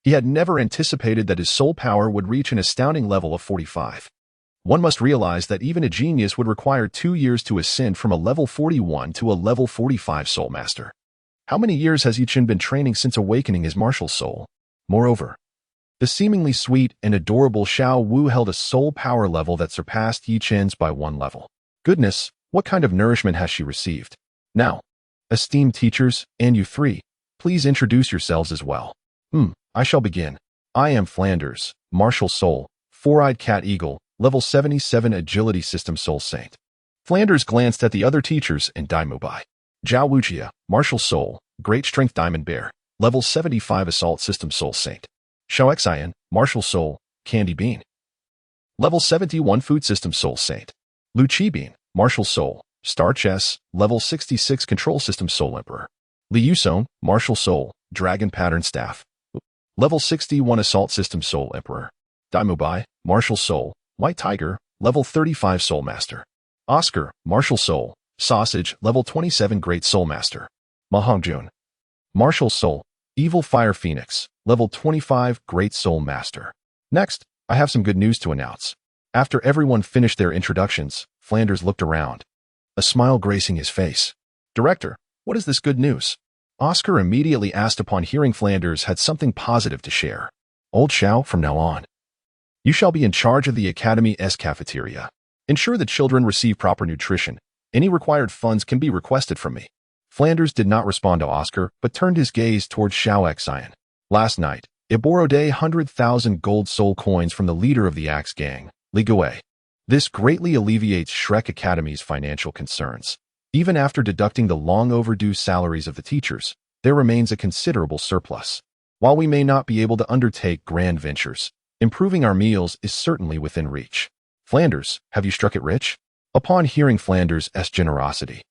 he had never anticipated that his soul power would reach an astounding level of 45. One must realize that even a genius would require 2 years to ascend from a level 41 to a level 45 soul master. How many years has Yichen been training since awakening his martial soul? Moreover, the seemingly sweet and adorable Xiao Wu held a soul power level that surpassed Yichen's by 1 level. Goodness, what kind of nourishment has she received? Now, esteemed teachers, and you three, please introduce yourselves as well. I shall begin. I am Flanders, Martial Soul, 4-eyed cat eagle, level 77 agility system soul saint. Flanders glanced at the other teachers and Dai Mubai. Zhao Wujie, Martial Soul, great strength diamond bear, level 75 assault system soul saint. Xiao Xian, Martial Soul, candy bean, level 71 food system soul saint. Lu Qi Bean, Martial Soul, star chess, level 66 control system soul emperor. Li Yusong, Martial Soul, dragon pattern staff, level 61 assault system soul emperor. Dai Mubai, Martial Soul, white tiger, level 35 soul master. Oscar, Martial Soul, sausage, level 27 great soul master. Ma Hongjun, Martial Soul, evil fire phoenix, level 25 great soul master. Next, I have some good news to announce. After everyone finished their introductions, Flanders looked around, a smile gracing his face. Director, what is this good news? Oscar immediately asked upon hearing Flanders had something positive to share. Old Xiao, from now on, you shall be in charge of the Academy's cafeteria. Ensure the children receive proper nutrition. Any required funds can be requested from me. Flanders did not respond to Oscar, but turned his gaze towards Xiao Xian. Last night, I borrowed 100,000 gold soul coins from the leader of the Axe Gang, Li Gui. This greatly alleviates Shrek Academy's financial concerns. Even after deducting the long overdue salaries of the teachers, there remains a considerable surplus. While we may not be able to undertake grand ventures, improving our meals is certainly within reach. Flanders, have you struck it rich? Upon hearing Flanders' generosity,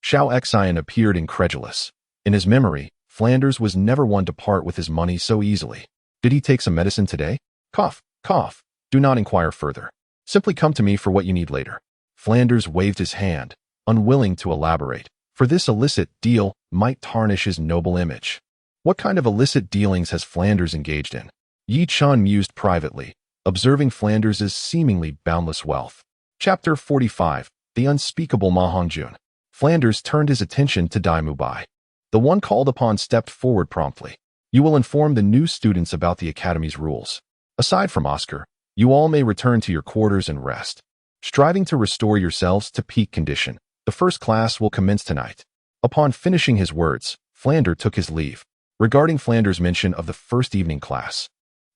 Xiao Xian appeared incredulous. In his memory, Flanders was never one to part with his money so easily. Did he take some medicine today? Cough, cough. Do not inquire further. Simply come to me for what you need later. Flanders waved his hand, unwilling to elaborate, for this illicit deal might tarnish his noble image. What kind of illicit dealings has Flanders engaged in? Yi Chun mused privately, observing Flanders' seemingly boundless wealth. Chapter 45, The Unspeakable Ma Hongjun. Flanders turned his attention to Dai Mubai. The one called upon stepped forward promptly. You will inform the new students about the Academy's rules. Aside from Oscar, you all may return to your quarters and rest. Striving to restore yourselves to peak condition, the first class will commence tonight. Upon finishing his words, Flanders took his leave. Regarding Flanders' mention of the first evening class,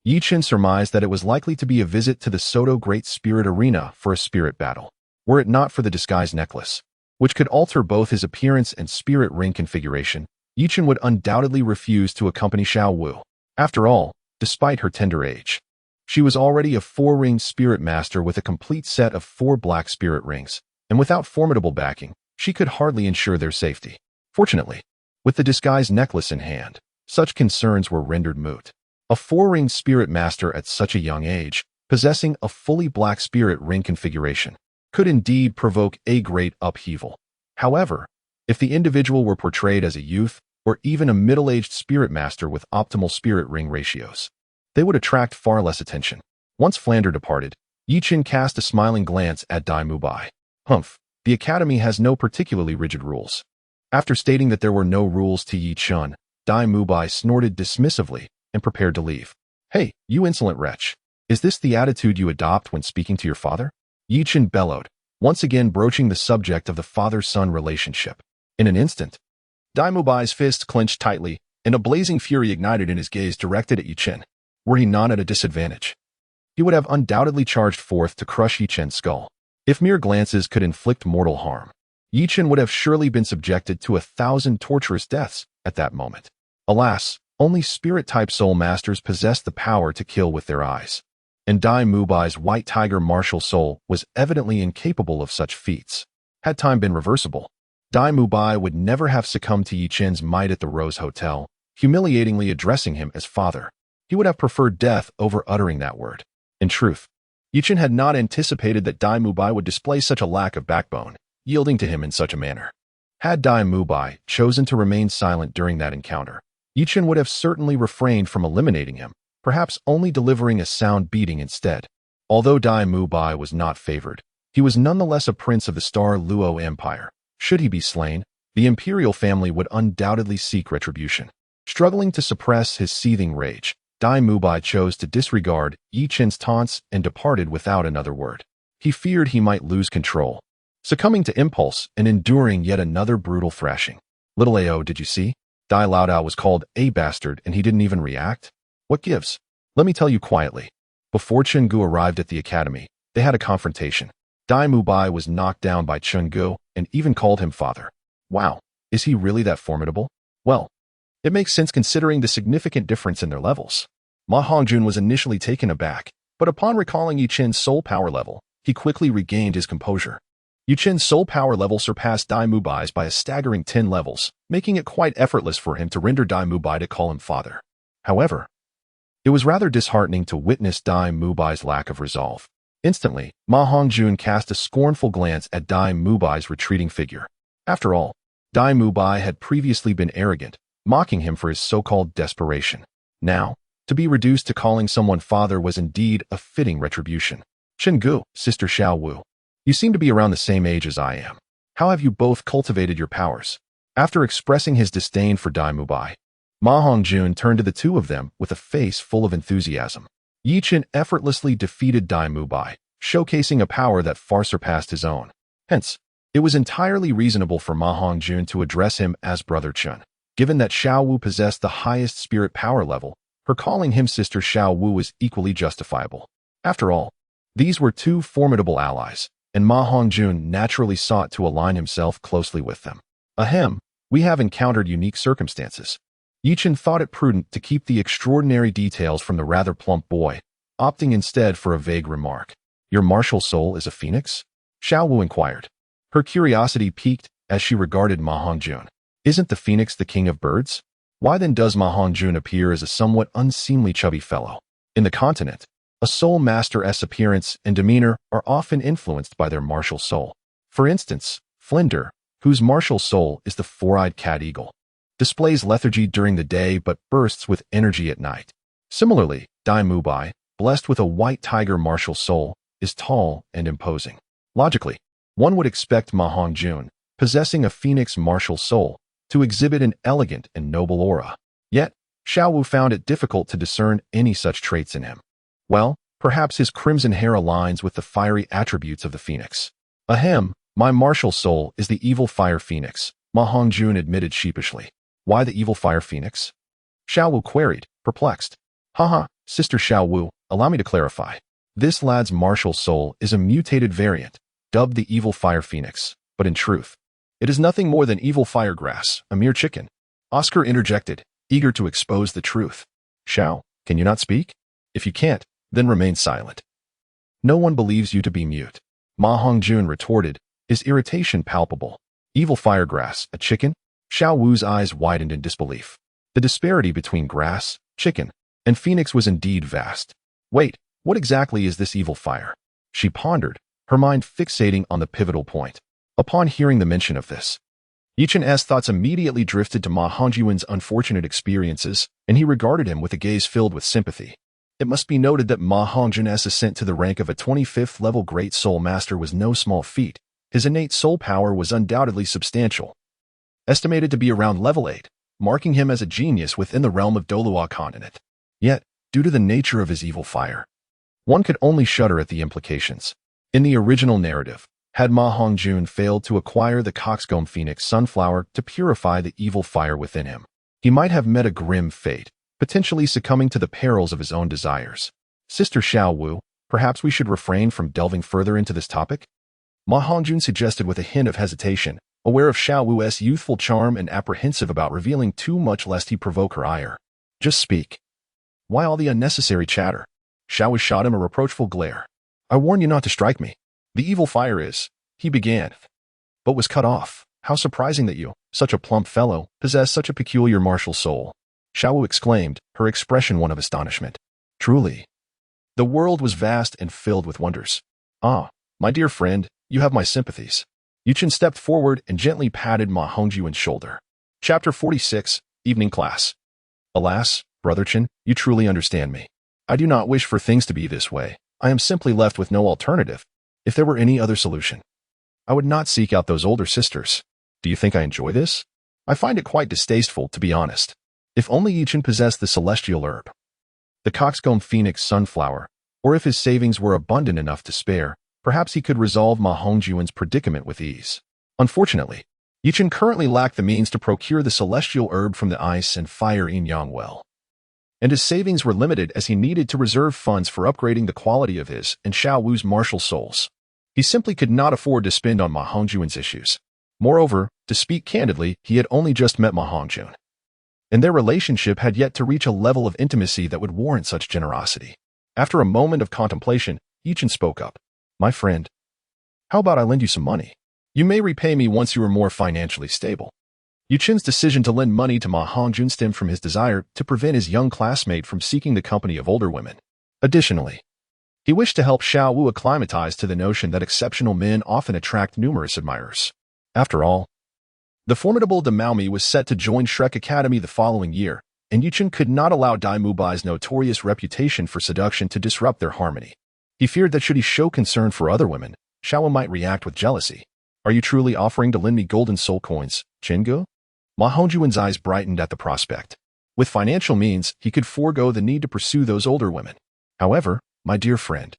Yichen surmised that it was likely to be a visit to the Soto Great Spirit Arena for a spirit battle, were it not for the disguise necklace, which could alter both his appearance and spirit ring configuration. Yichen would undoubtedly refuse to accompany Xiao Wu. After all, despite her tender age, she was already a 4-ringed spirit master with a complete set of 4 black spirit rings, and without formidable backing, she could hardly ensure their safety. Fortunately, with the disguised necklace in hand, such concerns were rendered moot. A 4-ringed spirit master at such a young age, possessing a fully black spirit ring configuration, could indeed provoke a great upheaval. However, if the individual were portrayed as a youth, or even a middle-aged spirit master with optimal spirit ring ratios, they would attract far less attention. Once Flander departed, Yichen cast a smiling glance at Dai Mubai. Humph, the academy has no particularly rigid rules. After stating that there were no rules to Yichen, Dai Mubai snorted dismissively and prepared to leave. Hey, you insolent wretch. Is this the attitude you adopt when speaking to your father? Yichen bellowed, once again broaching the subject of the father-son relationship. In an instant, Dai Mubai's fist clenched tightly, and a blazing fury ignited in his gaze directed at Yichen. Were he not at a disadvantage, he would have undoubtedly charged forth to crush Yichen's skull. If mere glances could inflict mortal harm, Yichen would have surely been subjected to 1,000 torturous deaths at that moment. Alas, only spirit-type soul masters possessed the power to kill with their eyes, and Dai Mubai's white tiger martial soul was evidently incapable of such feats. Had time been reversible, Dai Mubai would never have succumbed to Yichen's might at the Rose Hotel, humiliatingly addressing him as father. He would have preferred death over uttering that word. In truth, Yichen had not anticipated that Dai Mubai would display such a lack of backbone, yielding to him in such a manner. Had Dai Mubai chosen to remain silent during that encounter, Yichen would have certainly refrained from eliminating him, perhaps only delivering a sound beating instead. Although Dai Mubai was not favored, he was nonetheless a prince of the Star Luo Empire. Should he be slain, the imperial family would undoubtedly seek retribution. Struggling to suppress his seething rage, Dai Mubai chose to disregard Yichen's taunts and departed without another word. He feared he might lose control, succumbing to impulse and enduring yet another brutal thrashing. Little Ao, did you see? Dai Laodao was called a bastard and he didn't even react? What gives? Let me tell you quietly. Before Chenggu arrived at the academy, they had a confrontation. Dai Mubai was knocked down by Chenggu and even called him father. Wow, is he really that formidable? Well, it makes sense considering the significant difference in their levels. Ma Hongjun was initially taken aback, but upon recalling Yichen's soul power level, he quickly regained his composure. Yichen's soul power level surpassed Dai Mubai's by a staggering 10 levels, making it quite effortless for him to render Dai Mubai to call him father. However, it was rather disheartening to witness Dai Mubai's lack of resolve. Instantly, Ma Hongjun cast a scornful glance at Dai Mubai's retreating figure. After all, Dai Mubai had previously been arrogant, mocking him for his so-called desperation. Now, to be reduced to calling someone father was indeed a fitting retribution. Chenggu, Sister Xiao Wu, you seem to be around the same age as I am. How have you both cultivated your powers? After expressing his disdain for Dai Mubai, Ma Hongjun turned to the two of them with a face full of enthusiasm. Yichen effortlessly defeated Dai Mubai, showcasing a power that far surpassed his own. Hence, it was entirely reasonable for Ma Hongjun to address him as Brother Chun. Given that Xiao Wu possessed the highest spirit power level, her calling him Sister Xiao Wu was equally justifiable. After all, these were two formidable allies, and Ma Hongjun naturally sought to align himself closely with them. Ahem, we have encountered unique circumstances. Yichen thought it prudent to keep the extraordinary details from the rather plump boy, opting instead for a vague remark. Your martial soul is a phoenix? Xiao Wu inquired. Her curiosity piqued as she regarded Ma Hongjun. Isn't the phoenix the king of birds? Why then does Ma Hongjun appear as a somewhat unseemly chubby fellow? In the continent, a soul master's appearance and demeanor are often influenced by their martial soul. For instance, Flinder, whose martial soul is the four-eyed cat eagle, displays lethargy during the day but bursts with energy at night. Similarly, Dai Mubai, blessed with a white tiger martial soul, is tall and imposing. Logically, one would expect Ma Hongjun, possessing a phoenix martial soul, to exhibit an elegant and noble aura. Yet, Xiao Wu found it difficult to discern any such traits in him. Well, perhaps his crimson hair aligns with the fiery attributes of the phoenix. Ahem, my martial soul is the evil fire phoenix, Ma Hongjun admitted sheepishly. Why the evil fire phoenix? Xiao Wu queried, perplexed. Haha, Sister Xiao Wu, allow me to clarify. This lad's martial soul is a mutated variant, dubbed the evil fire phoenix, but in truth, it is nothing more than evil fire grass, a mere chicken. Oscar interjected, eager to expose the truth. Xiao, can you not speak? If you can't, then remain silent. No one believes you to be mute. Ma Hongjun retorted, his irritation palpable. Evil fire grass, a chicken? Xiao Wu's eyes widened in disbelief. The disparity between grass, chicken, and phoenix was indeed vast. Wait, what exactly is this evil fire? She pondered, her mind fixating on the pivotal point. Upon hearing the mention of this, Yichen's thoughts immediately drifted to Ma Hongjun's unfortunate experiences, and he regarded him with a gaze filled with sympathy. It must be noted that Ma Hongjun's ascent to the rank of a 25th level Great Soul Master was no small feat. His innate soul power was undoubtedly substantial, estimated to be around level 8, marking him as a genius within the realm of Douluo Continent. Yet, due to the nature of his evil fire, one could only shudder at the implications. In the original narrative, had Ma Hongjun failed to acquire the Coxcomb Phoenix Sunflower to purify the evil fire within him, he might have met a grim fate, potentially succumbing to the perils of his own desires. Sister Xiao Wu, perhaps we should refrain from delving further into this topic? Ma Hongjun suggested with a hint of hesitation, aware of Xiao Wu's youthful charm and apprehensive about revealing too much lest he provoke her ire. Just speak. Why all the unnecessary chatter? Xiao Wu shot him a reproachful glare. I warn you not to strike me. The evil fire is, he began, but was cut off. How surprising that you, such a plump fellow, possess such a peculiar martial soul. Xiao Wu exclaimed, her expression one of astonishment. Truly, the world was vast and filled with wonders. Ah, my dear friend, you have my sympathies. Yuchen stepped forward and gently patted Ma Hongjun's shoulder. Chapter 46, Evening Class. Alas, Brother Chen, you truly understand me. I do not wish for things to be this way. I am simply left with no alternative. If there were any other solution, I would not seek out those older sisters. Do you think I enjoy this? I find it quite distasteful, to be honest. If only Yichen possessed the celestial herb, the Coxcomb Phoenix Sunflower, or if his savings were abundant enough to spare, perhaps he could resolve Ma Hongjun's predicament with ease. Unfortunately, Yichen currently lacked the means to procure the celestial herb from the ice and fire yin-yang well, and his savings were limited as he needed to reserve funds for upgrading the quality of his and Xiao Wu's martial souls. He simply could not afford to spend on Ma Hongjun's issues. Moreover, to speak candidly, he had only just met Ma Hongjun, and their relationship had yet to reach a level of intimacy that would warrant such generosity. After a moment of contemplation, Yichen spoke up. My friend, how about I lend you some money? You may repay me once you are more financially stable. Yuchen's decision to lend money to Ma Hongjun stemmed from his desire to prevent his young classmate from seeking the company of older women. Additionally, he wished to help Xiao Wu acclimatize to the notion that exceptional men often attract numerous admirers. After all, the formidable Damaomi was set to join Shrek Academy the following year, and Yuchen could not allow Dai Mubai's notorious reputation for seduction to disrupt their harmony. He feared that should he show concern for other women, Xiao Wu might react with jealousy. Are you truly offering to lend me golden soul coins, Chengu? Ma Hongjun's eyes brightened at the prospect. With financial means, he could forego the need to pursue those older women. However, my dear friend,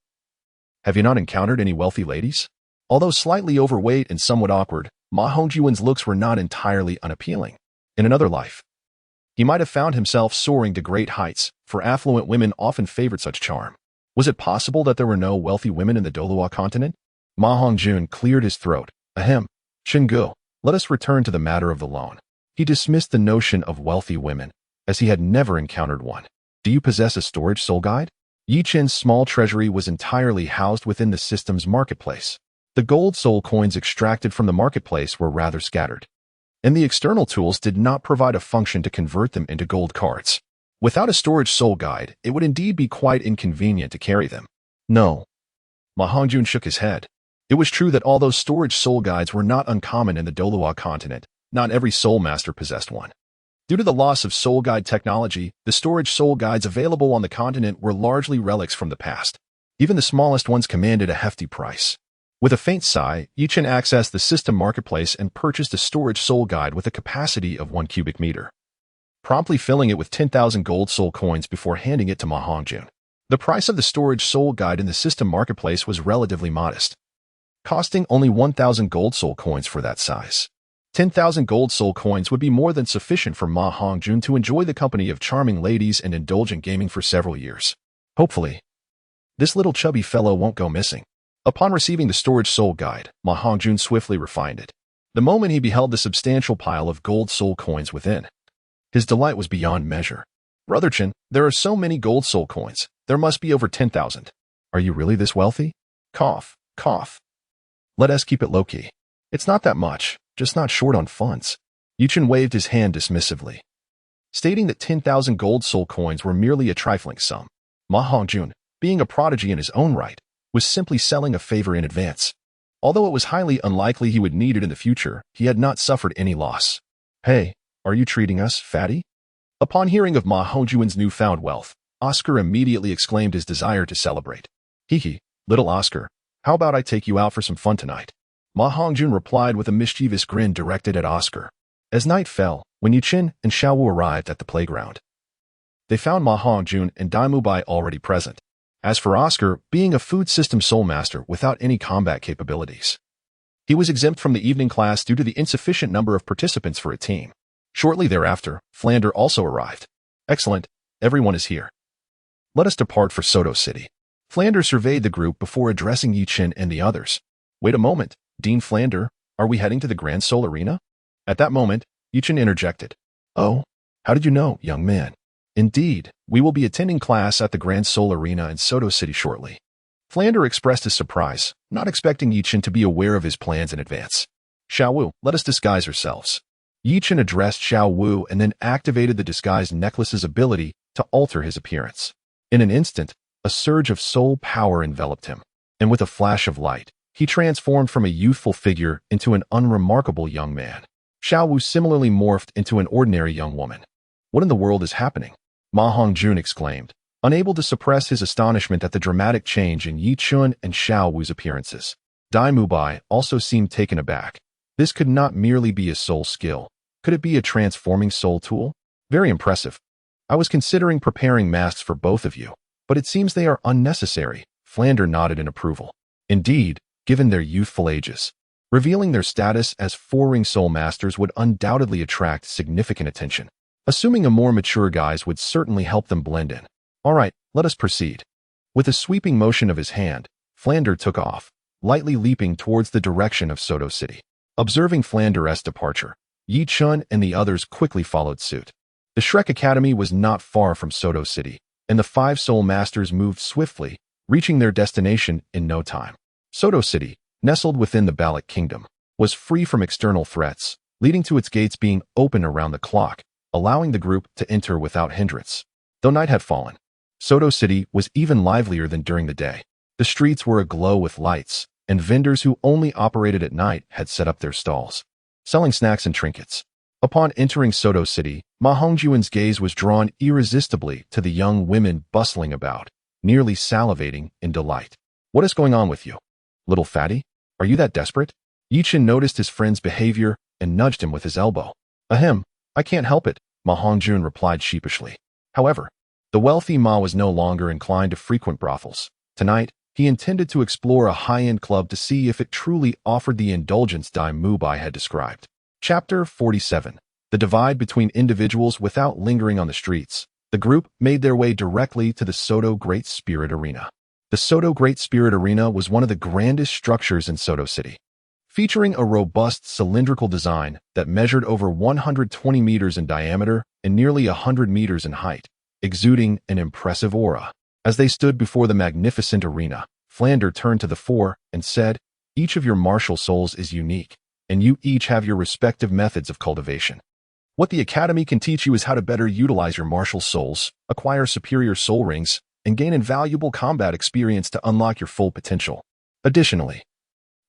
have you not encountered any wealthy ladies? Although slightly overweight and somewhat awkward, Ma Hongjun's looks were not entirely unappealing. In another life, he might have found himself soaring to great heights, for affluent women often favored such charm. Was it possible that there were no wealthy women in the Douluo Continent? Ma Hongjun cleared his throat. Ahem, Chengu, let us return to the matter of the loan. He dismissed the notion of wealthy women, as he had never encountered one. Do you possess a storage soul guide? Yichen's small treasury was entirely housed within the system's marketplace. The gold soul coins extracted from the marketplace were rather scattered, and the external tools did not provide a function to convert them into gold cards. Without a storage soul guide, it would indeed be quite inconvenient to carry them. No. Ma Hongjun shook his head. It was true that although storage soul guides were not uncommon in the Douluo Continent, not every soul master possessed one. Due to the loss of soul guide technology, the storage soul guides available on the continent were largely relics from the past. Even the smallest ones commanded a hefty price. With a faint sigh, Yichen accessed the system marketplace and purchased a storage soul guide with a capacity of 1 cubic meter, promptly filling it with 10,000 gold soul coins before handing it to Ma Hongjun. The price of the storage soul guide in the system marketplace was relatively modest, costing only 1,000 gold soul coins for that size. 10,000 gold soul coins would be more than sufficient for Ma Hongjun to enjoy the company of charming ladies and indulge in gaming for several years. Hopefully, this little chubby fellow won't go missing. Upon receiving the storage soul guide, Ma Hongjun swiftly refined it. The moment he beheld the substantial pile of gold soul coins within, His delight was beyond measure. Brother Chen, there are so many gold soul coins. There must be over 10,000. Are you really this wealthy? Cough, cough. Let us keep it low-key. It's not that much, just not short on funds. Yuchen waved his hand dismissively, stating that 10,000 gold soul coins were merely a trifling sum. Ma Hongjun, being a prodigy in his own right, was simply selling a favor in advance. Although it was highly unlikely he would need it in the future, he had not suffered any loss. Hey, are you treating us, fatty? Upon hearing of Ma Hongjun's newfound wealth, Oscar immediately exclaimed his desire to celebrate. Hee, little Oscar, how about I take you out for some fun tonight? Ma Hongjun replied with a mischievous grin directed at Oscar. As night fell, when Yuchen and Xiaowu arrived at the playground, they found Ma Hongjun and Dai Mubai already present. As for Oscar, being a food system soul master without any combat capabilities, he was exempt from the evening class due to the insufficient number of participants for a team. Shortly thereafter, Flander also arrived. Excellent, everyone is here. Let us depart for Soto City. Flander surveyed the group before addressing Yuchen and the others. Wait a moment, Dean Flander, are we heading to the Grand Soul Arena? At that moment, Yuchen interjected. Oh, how did you know, young man? Indeed, we will be attending class at the Grand Soul Arena in Soto City shortly. Flander expressed his surprise, not expecting Yuchen to be aware of his plans in advance. Xiaowu, let us disguise ourselves. Yuchen addressed Xiaowu and then activated the disguise necklace's ability to alter his appearance. In an instant, a surge of soul power enveloped him, and with a flash of light, he transformed from a youthful figure into an unremarkable young man. Xiaowu similarly morphed into an ordinary young woman. What in the world is happening? Ma Hongjun exclaimed, unable to suppress his astonishment at the dramatic change in Yichun and Xiaowu's appearances. Dai Mubai also seemed taken aback. This could not merely be a soul skill. Could it be a transforming soul tool? Very impressive. I was considering preparing masks for both of you, but it seems they are unnecessary. Flander nodded in approval. Indeed, given their youthful ages, revealing their status as four-ring soul masters would undoubtedly attract significant attention. Assuming a more mature guise would certainly help them blend in. All right, let us proceed. With a sweeping motion of his hand, Flander took off, lightly leaping towards the direction of Soto City. Observing Flander's departure, Yi Chun and the others quickly followed suit. The Shrek Academy was not far from Soto City, and the 5 soul masters moved swiftly, reaching their destination in no time. Soto City, nestled within the Balak Kingdom, was free from external threats, leading to its gates being open around the clock, allowing the group to enter without hindrance. Though night had fallen, Soto City was even livelier than during the day. The streets were aglow with lights, and vendors who only operated at night had set up their stalls, selling snacks and trinkets. Upon entering Soto City, Ma Hongjun's gaze was drawn irresistibly to the young women bustling about, nearly salivating in delight. What is going on with you? Little fatty? Are you that desperate? Yichen noticed his friend's behavior and nudged him with his elbow. Ahem, I can't help it, Ma Hongjun replied sheepishly. However, the wealthy Ma was no longer inclined to frequent brothels. Tonight, he intended to explore a high-end club to see if it truly offered the indulgence Dai Mubai had described. Chapter 47. The divide between individuals without lingering on the streets. The group made their way directly to the Soto Great Spirit Arena. The Soto Great Spirit Arena was one of the grandest structures in Soto City, featuring a robust cylindrical design that measured over 120 meters in diameter and nearly 100 meters in height, exuding an impressive aura. As they stood before the magnificent arena, Flander turned to the 4 and said, "Each of your martial souls is unique, and you each have your respective methods of cultivation. What the Academy can teach you is how to better utilize your martial souls, acquire superior soul rings, and gain invaluable combat experience to unlock your full potential. Additionally,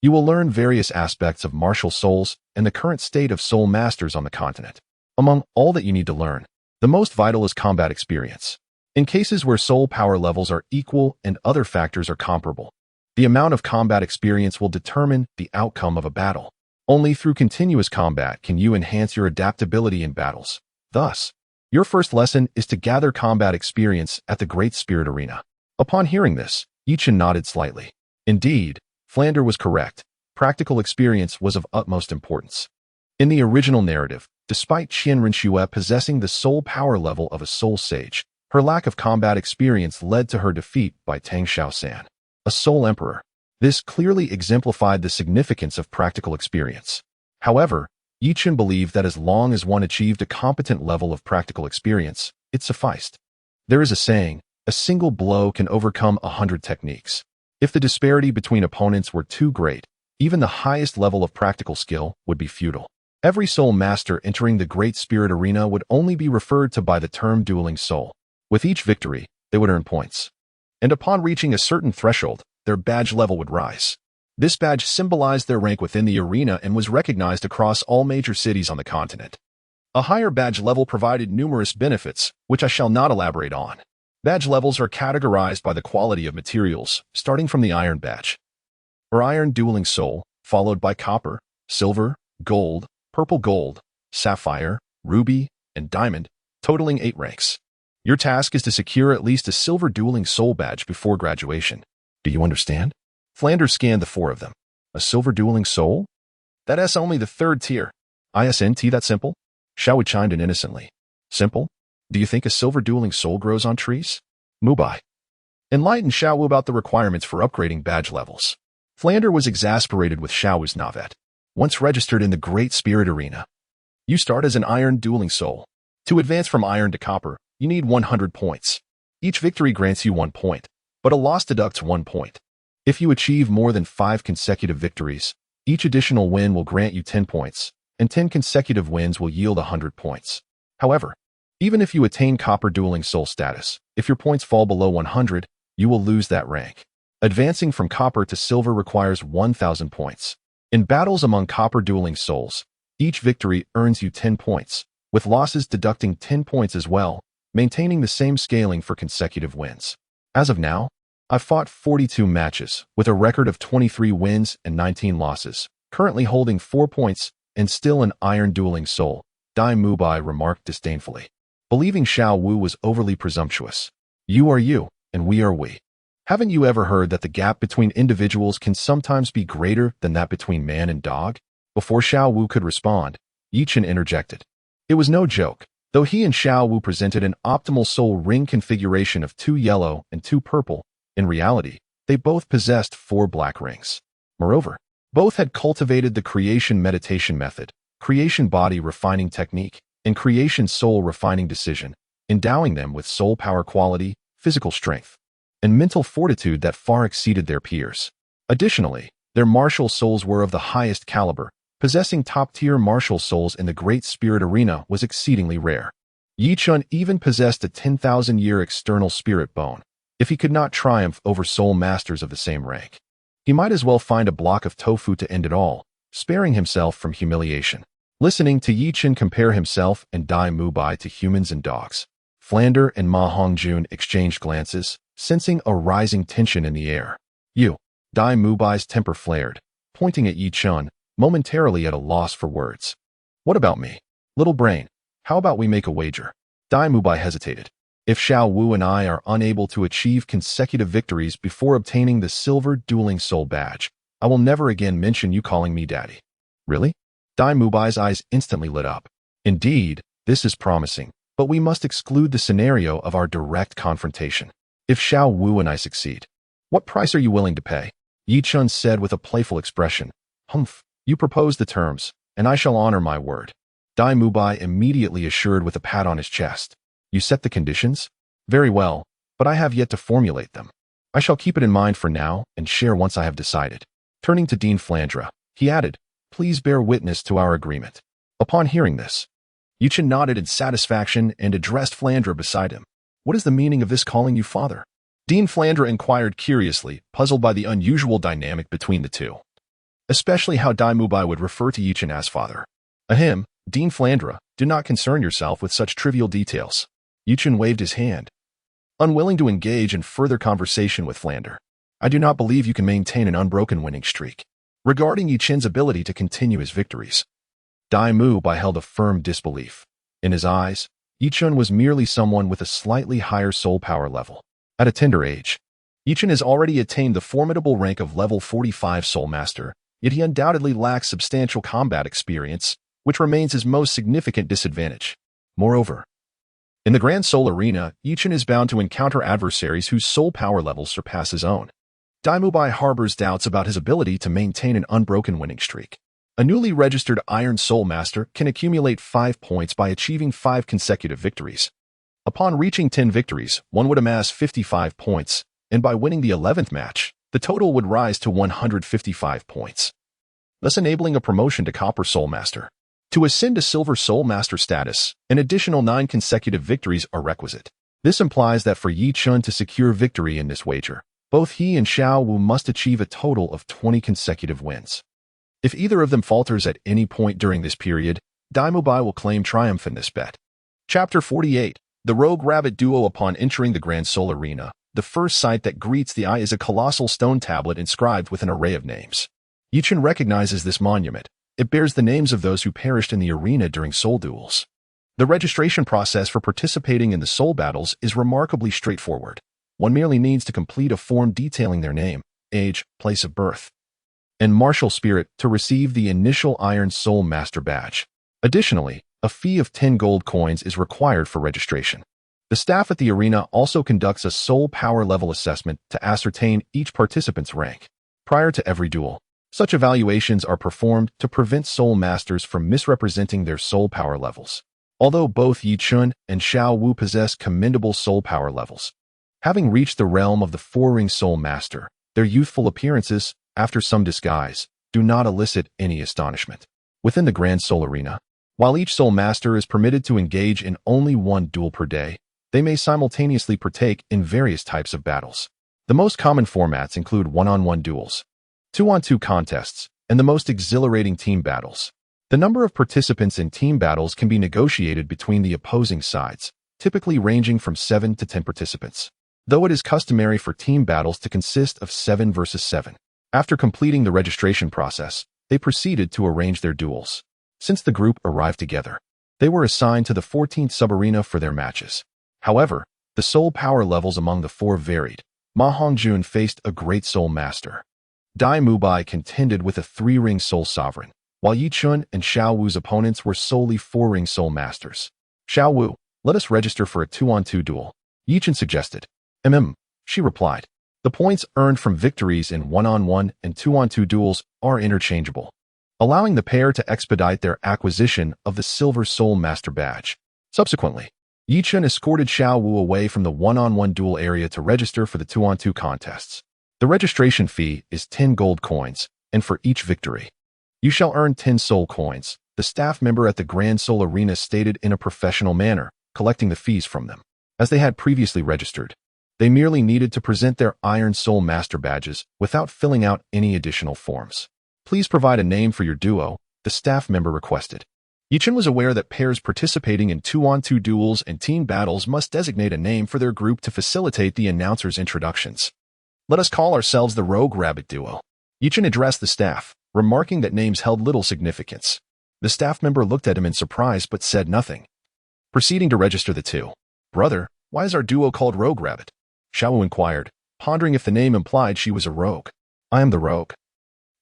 you will learn various aspects of martial souls and the current state of soul masters on the continent. Among all that you need to learn, the most vital is combat experience. In cases where soul power levels are equal and other factors are comparable, the amount of combat experience will determine the outcome of a battle. Only through continuous combat can you enhance your adaptability in battles. Thus, your first lesson is to gather combat experience at the Great Spirit Arena." Upon hearing this, Yichen nodded slightly. Indeed, Flander was correct. Practical experience was of utmost importance. In the original narrative, despite Qian Rinxue possessing the soul power level of a soul sage, her lack of combat experience led to her defeat by Tang Xiaosan, a soul emperor. This clearly exemplified the significance of practical experience. However, Yichen believed that as long as one achieved a competent level of practical experience, it sufficed. There is a saying, a single blow can overcome 100 techniques. If the disparity between opponents were too great, even the highest level of practical skill would be futile. Every soul master entering the Great Spirit Arena would only be referred to by the term dueling soul. With each victory, they would earn points. And upon reaching a certain threshold, their badge level would rise. This badge symbolized their rank within the arena and was recognized across all major cities on the continent. A higher badge level provided numerous benefits, which I shall not elaborate on. Badge levels are categorized by the quality of materials, starting from the Iron Badge, or Iron Dueling Soul, followed by Copper, Silver, Gold, Purple Gold, Sapphire, Ruby, and Diamond, totaling 8 ranks. Your task is to secure at least a Silver Dueling Soul badge before graduation. Do you understand? Flanders scanned the 4 of them. A Silver Dueling Soul? That's only the 3rd tier. Isn't that simple? Xiaowu chimed in innocently. Simple? Do you think a Silver Dueling Soul grows on trees? Mubai enlightened Xiaowu about the requirements for upgrading badge levels. Flander was exasperated with Xiaowu's navet. Once registered in the Great Spirit Arena, you start as an Iron Dueling Soul. To advance from Iron to Copper, you need 100 points. Each victory grants you 1 point, but a loss deducts 1 point. If you achieve more than 5 consecutive victories, each additional win will grant you 10 points, and 10 consecutive wins will yield 100 points. However, even if you attain Copper Dueling Soul status, if your points fall below 100, you will lose that rank. Advancing from Copper to Silver requires 1,000 points. In battles among Copper Dueling Souls, each victory earns you 10 points, with losses deducting 10 points as well, maintaining the same scaling for consecutive wins. As of now, I've fought 42 matches, with a record of 23 wins and 19 losses, currently holding 4 points and still an Iron Dueling Soul, Dai Mubai remarked disdainfully, believing Xiaowu was overly presumptuous. You are you, and we are we. Haven't you ever heard that the gap between individuals can sometimes be greater than that between man and dog? Before Xiaowu could respond, Yichen interjected. It was no joke, though he and Xiaowu presented an optimal soul ring configuration of 2 yellow and 2 purple. In reality, they both possessed 4 black rings. Moreover, both had cultivated the creation meditation method, creation body refining technique, and creation soul refining decision, endowing them with soul power quality, physical strength, and mental fortitude that far exceeded their peers. Additionally, their martial souls were of the highest caliber. Possessing top-tier martial souls in the Great Spirit Arena was exceedingly rare. Yichun even possessed a 10,000-year external spirit bone. If he could not triumph over soul masters of the same rank, he might as well find a block of tofu to end it all, sparing himself from humiliation. Listening to Yichen compare himself and Dai Mubai to humans and dogs, Flander and Ma Hongjun exchanged glances, sensing a rising tension in the air. Dai Mubai's temper flared, pointing at Yichun, momentarily at a loss for words. What about me? Little brain, how about we make a wager? Dai Mubai hesitated. If Xiaowu and I are unable to achieve consecutive victories before obtaining the Silver Dueling Soul badge, I will never again mention you calling me daddy. Really? Dai Mubai's eyes instantly lit up. Indeed, this is promising, but we must exclude the scenario of our direct confrontation. If Xiaowu and I succeed, what price are you willing to pay? Yichun said with a playful expression. Humph, you propose the terms, and I shall honor my word. Dai Mubai immediately assured with a pat on his chest. You set the conditions? Very well, but I have yet to formulate them. I shall keep it in mind for now and share once I have decided. Turning to Dean Flandra, he added, please bear witness to our agreement. Upon hearing this, Yichen nodded in satisfaction and addressed Flandra beside him. What is the meaning of this calling you father? Dean Flandra inquired curiously, puzzled by the unusual dynamic between the two. Especially how Dai Mubai would refer to Yichen as father. Ahem, Dean Flandra, do not concern yourself with such trivial details. Yichen waved his hand, unwilling to engage in further conversation with Flander. I do not believe you can maintain an unbroken winning streak. Regarding Yichen's ability to continue his victories, Dai Mubai held a firm disbelief. In his eyes, Yichen was merely someone with a slightly higher soul power level. At a tender age, Yichen has already attained the formidable rank of level 45 Soul Master, yet he undoubtedly lacks substantial combat experience, which remains his most significant disadvantage. Moreover, in the Grand Soul Arena, Yichen is bound to encounter adversaries whose soul power levels surpass his own. Dai Mubai harbors doubts about his ability to maintain an unbroken winning streak. A newly registered Iron Soul Master can accumulate 5 points by achieving 5 consecutive victories. Upon reaching 10 victories, one would amass 55 points, and by winning the 11th match, the total would rise to 155 points, thus enabling a promotion to Copper Soul Master. To ascend to Silver Soul Master status, an additional 9 consecutive victories are requisite. This implies that for Yi Chun to secure victory in this wager, both he and Xiao Wu must achieve a total of 20 consecutive wins. If either of them falters at any point during this period, Dai Mubai will claim triumph in this bet. Chapter 48. The Rogue Rabbit Duo. Upon entering the Grand Soul Arena, the first sight that greets the eye is a colossal stone tablet inscribed with an array of names. Yi Chun recognizes this monument. It bears the names of those who perished in the arena during soul duels. The registration process for participating in the soul battles is remarkably straightforward. One merely needs to complete a form detailing their name, age, place of birth, and martial spirit to receive the initial Iron Soul Master badge. Additionally, a fee of 10 gold coins is required for registration. The staff at the arena also conducts a soul power level assessment to ascertain each participant's rank. Prior to every duel, such evaluations are performed to prevent soul masters from misrepresenting their soul power levels. Although both Yi Chun and Xiao Wu possess commendable soul power levels, having reached the realm of the 4-ring soul master, their youthful appearances, after some disguise, do not elicit any astonishment. Within the Grand Soul Arena, while each soul master is permitted to engage in only one duel per day, they may simultaneously partake in various types of battles. The most common formats include one-on-one duels, 2-on-2 contests, and the most exhilarating team battles. The number of participants in team battles can be negotiated between the opposing sides, typically ranging from 7 to 10 participants, though it is customary for team battles to consist of 7 versus 7. After completing the registration process, they proceeded to arrange their duels. Since the group arrived together, they were assigned to the 14th sub-arena for their matches. However, the soul power levels among the 4 varied. Ma Hongjun faced a great soul master. Dai Mubai contended with a 3-ring soul sovereign, while Yi Chun and Xiao Wu's opponents were solely 4-ring soul masters. Xiao Wu, let us register for a 2-on-2 duel, Yi Chun suggested. She replied. The points earned from victories in 1-on-1 and 2-on-2 duels are interchangeable, allowing the pair to expedite their acquisition of the Silver Soul Master badge. Subsequently, Yi Chun escorted Xiao Wu away from the 1-on-1 duel area to register for the 2-on-2 contests. The registration fee is 10 gold coins, and for each victory, you shall earn 10 soul coins, the staff member at the Grand Soul Arena stated in a professional manner, collecting the fees from them. As they had previously registered, they merely needed to present their Iron Soul Master badges without filling out any additional forms. Please provide a name for your duo, the staff member requested. Yi Chun was aware that pairs participating in 2-on-2 duels and team battles must designate a name for their group to facilitate the announcer's introductions. Let us call ourselves the Rogue Rabbit Duo. Yi Chun addressed the staff, remarking that names held little significance. The staff member looked at him in surprise but said nothing. Proceeding to register the two. Brother, why is our duo called Rogue Rabbit? Xiao Wu inquired, pondering if the name implied she was a rogue. I am the rogue.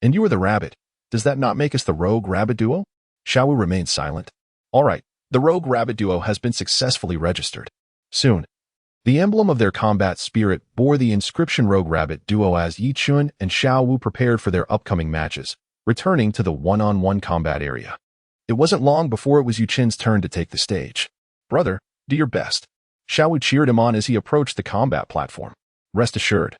And you are the rabbit. Does that not make us the Rogue Rabbit Duo? Xiao Wu remained silent. All right, the Rogue Rabbit Duo has been successfully registered. Soon, the emblem of their combat spirit bore the inscription Rogue Rabbit Duo as Yi Chun and Xiao Wu prepared for their upcoming matches, returning to the 1-on-1 combat area. It wasn't long before it was Yi Chun's turn to take the stage. Brother, do your best. Xiao Wu cheered him on as he approached the combat platform. Rest assured.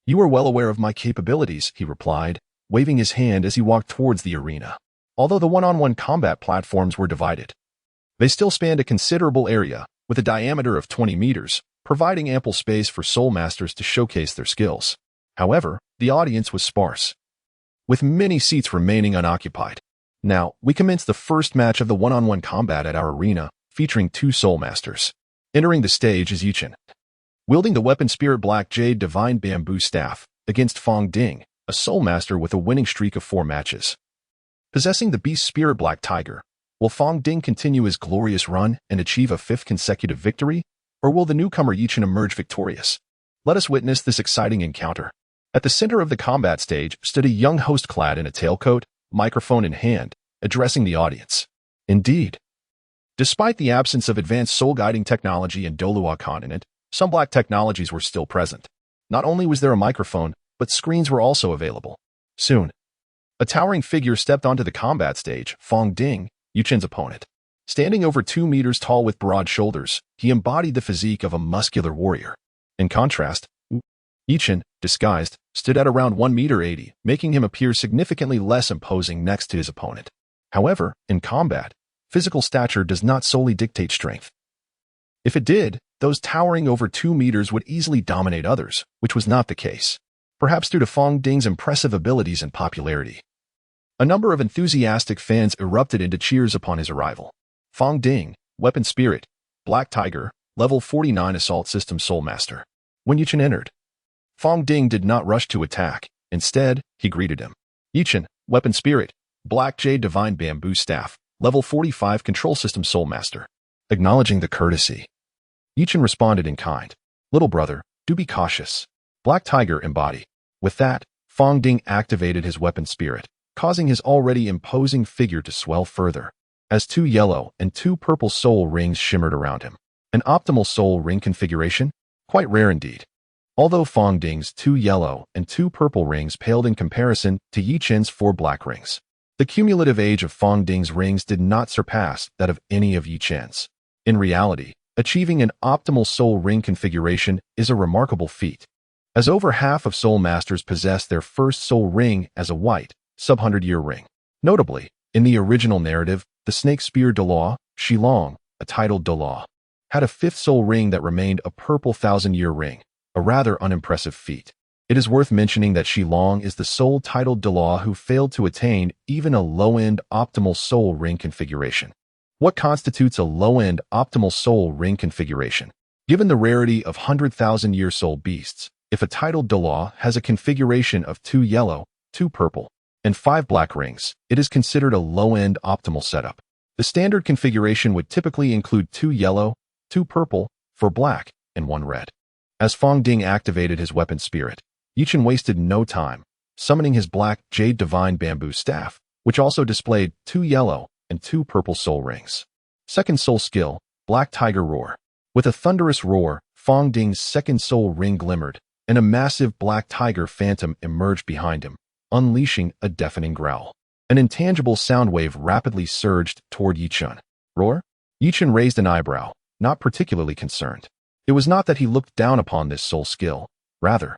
You are well aware of my capabilities, he replied, waving his hand as he walked towards the arena. Although the 1-on-1 combat platforms were divided, they still spanned a considerable area, with a diameter of 20 meters, providing ample space for soul masters to showcase their skills. However, the audience was sparse, with many seats remaining unoccupied. Now, we commence the first match of the 1-on-1 combat at our arena, featuring 2 soul masters. Entering the stage is Yi Chun, wielding the weapon Spirit Black Jade Divine Bamboo Staff, against Fong Ding, a soul master with a winning streak of 4 matches. Possessing the Beast Spirit Black Tiger, will Fong Ding continue his glorious run and achieve a 5th consecutive victory, or will the newcomer Yi Chun emerge victorious? Let us witness this exciting encounter. At the center of the combat stage stood a young host clad in a tailcoat, microphone in hand, addressing the audience. Indeed, despite the absence of advanced soul-guiding technology in Douluo Continent, some black technologies were still present. Not only was there a microphone, but screens were also available. Soon, A towering figure stepped onto the combat stage, Fong Ding, Yu Chen's opponent. Standing over 2 meters tall with broad shoulders, he embodied the physique of a muscular warrior. In contrast, Yu Chen, disguised, stood at around 1 meter 80, making him appear significantly less imposing next to his opponent. However, in combat, physical stature does not solely dictate strength. If it did, those towering over 2 meters would easily dominate others, which was not the case, perhaps due to Fong Ding's impressive abilities and popularity. A number of enthusiastic fans erupted into cheers upon his arrival. Fong Ding, Weapon Spirit, Black Tiger, Level 49 Assault System Soul Master. When Yu Chen entered, Fong Ding did not rush to attack. Instead, he greeted him. Yu Chen, Weapon Spirit, Black Jade Divine Bamboo Staff, Level 45 Control System Soul Master. Acknowledging the courtesy, Yu Chen responded in kind. Little brother, do be cautious. Black Tiger embody. With that, Fong Ding activated his Weapon Spirit, causing his already imposing figure to swell further, as 2 yellow and 2 purple soul rings shimmered around him. An optimal soul ring configuration? Quite rare indeed. Although Fong Ding's 2 yellow and 2 purple rings paled in comparison to Yu Chen's 4 black rings, the cumulative age of Fong Ding's rings did not surpass that of any of Yu Chen's. In reality, achieving an optimal soul ring configuration is a remarkable feat, as over half of soul masters possess their first soul ring as a white, sub-100-year ring. Notably, in the original narrative, the snake spear Douluo, Shilong, a titled Douluo, had a 5th soul ring that remained a purple 1,000-year ring, a rather unimpressive feat. It is worth mentioning that Shilong is the sole titled Douluo who failed to attain even a low-end optimal soul ring configuration. What constitutes a low-end optimal soul ring configuration? Given the rarity of 100,000-year soul beasts, if a titled Douluo has a configuration of 2 yellow, 2 purple, and 5 black rings, it is considered a low-end optimal setup. The standard configuration would typically include 2 yellow, 2 purple, 4 black, and 1 red. As Fong Ding activated his Weapon Spirit, Yu Chen wasted no time, summoning his Black Jade Divine Bamboo Staff, which also displayed 2 yellow and 2 purple soul rings. Second soul skill, Black Tiger Roar. With a thunderous roar, Fong Ding's second soul ring glimmered, and a massive black tiger phantom emerged behind him, unleashing a deafening growl. An intangible sound wave rapidly surged toward Yu Chen. Roar? Yu Chen raised an eyebrow, not particularly concerned. It was not that he looked down upon this soul skill. Rather,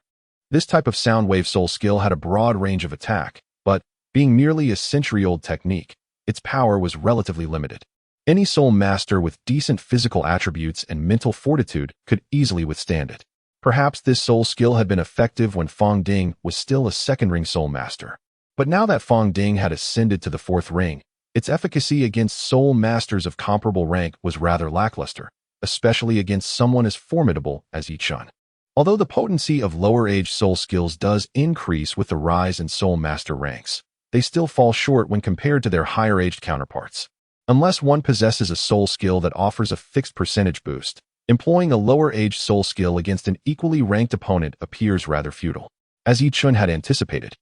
this type of sound wave soul skill had a broad range of attack, but, being merely a century-old technique, its power was relatively limited. Any soul master with decent physical attributes and mental fortitude could easily withstand it. Perhaps this soul skill had been effective when Fong Ding was still a second-ring soul master. But now that Fong Ding had ascended to the 4th ring, its efficacy against soul masters of comparable rank was rather lackluster, especially against someone as formidable as Yu Chen. Although the potency of lower-age soul skills does increase with the rise in soul master ranks, they still fall short when compared to their higher-aged counterparts. Unless one possesses a soul skill that offers a fixed percentage boost, employing a lower-aged soul skill against an equally ranked opponent appears rather futile. As Yu Chen had anticipated,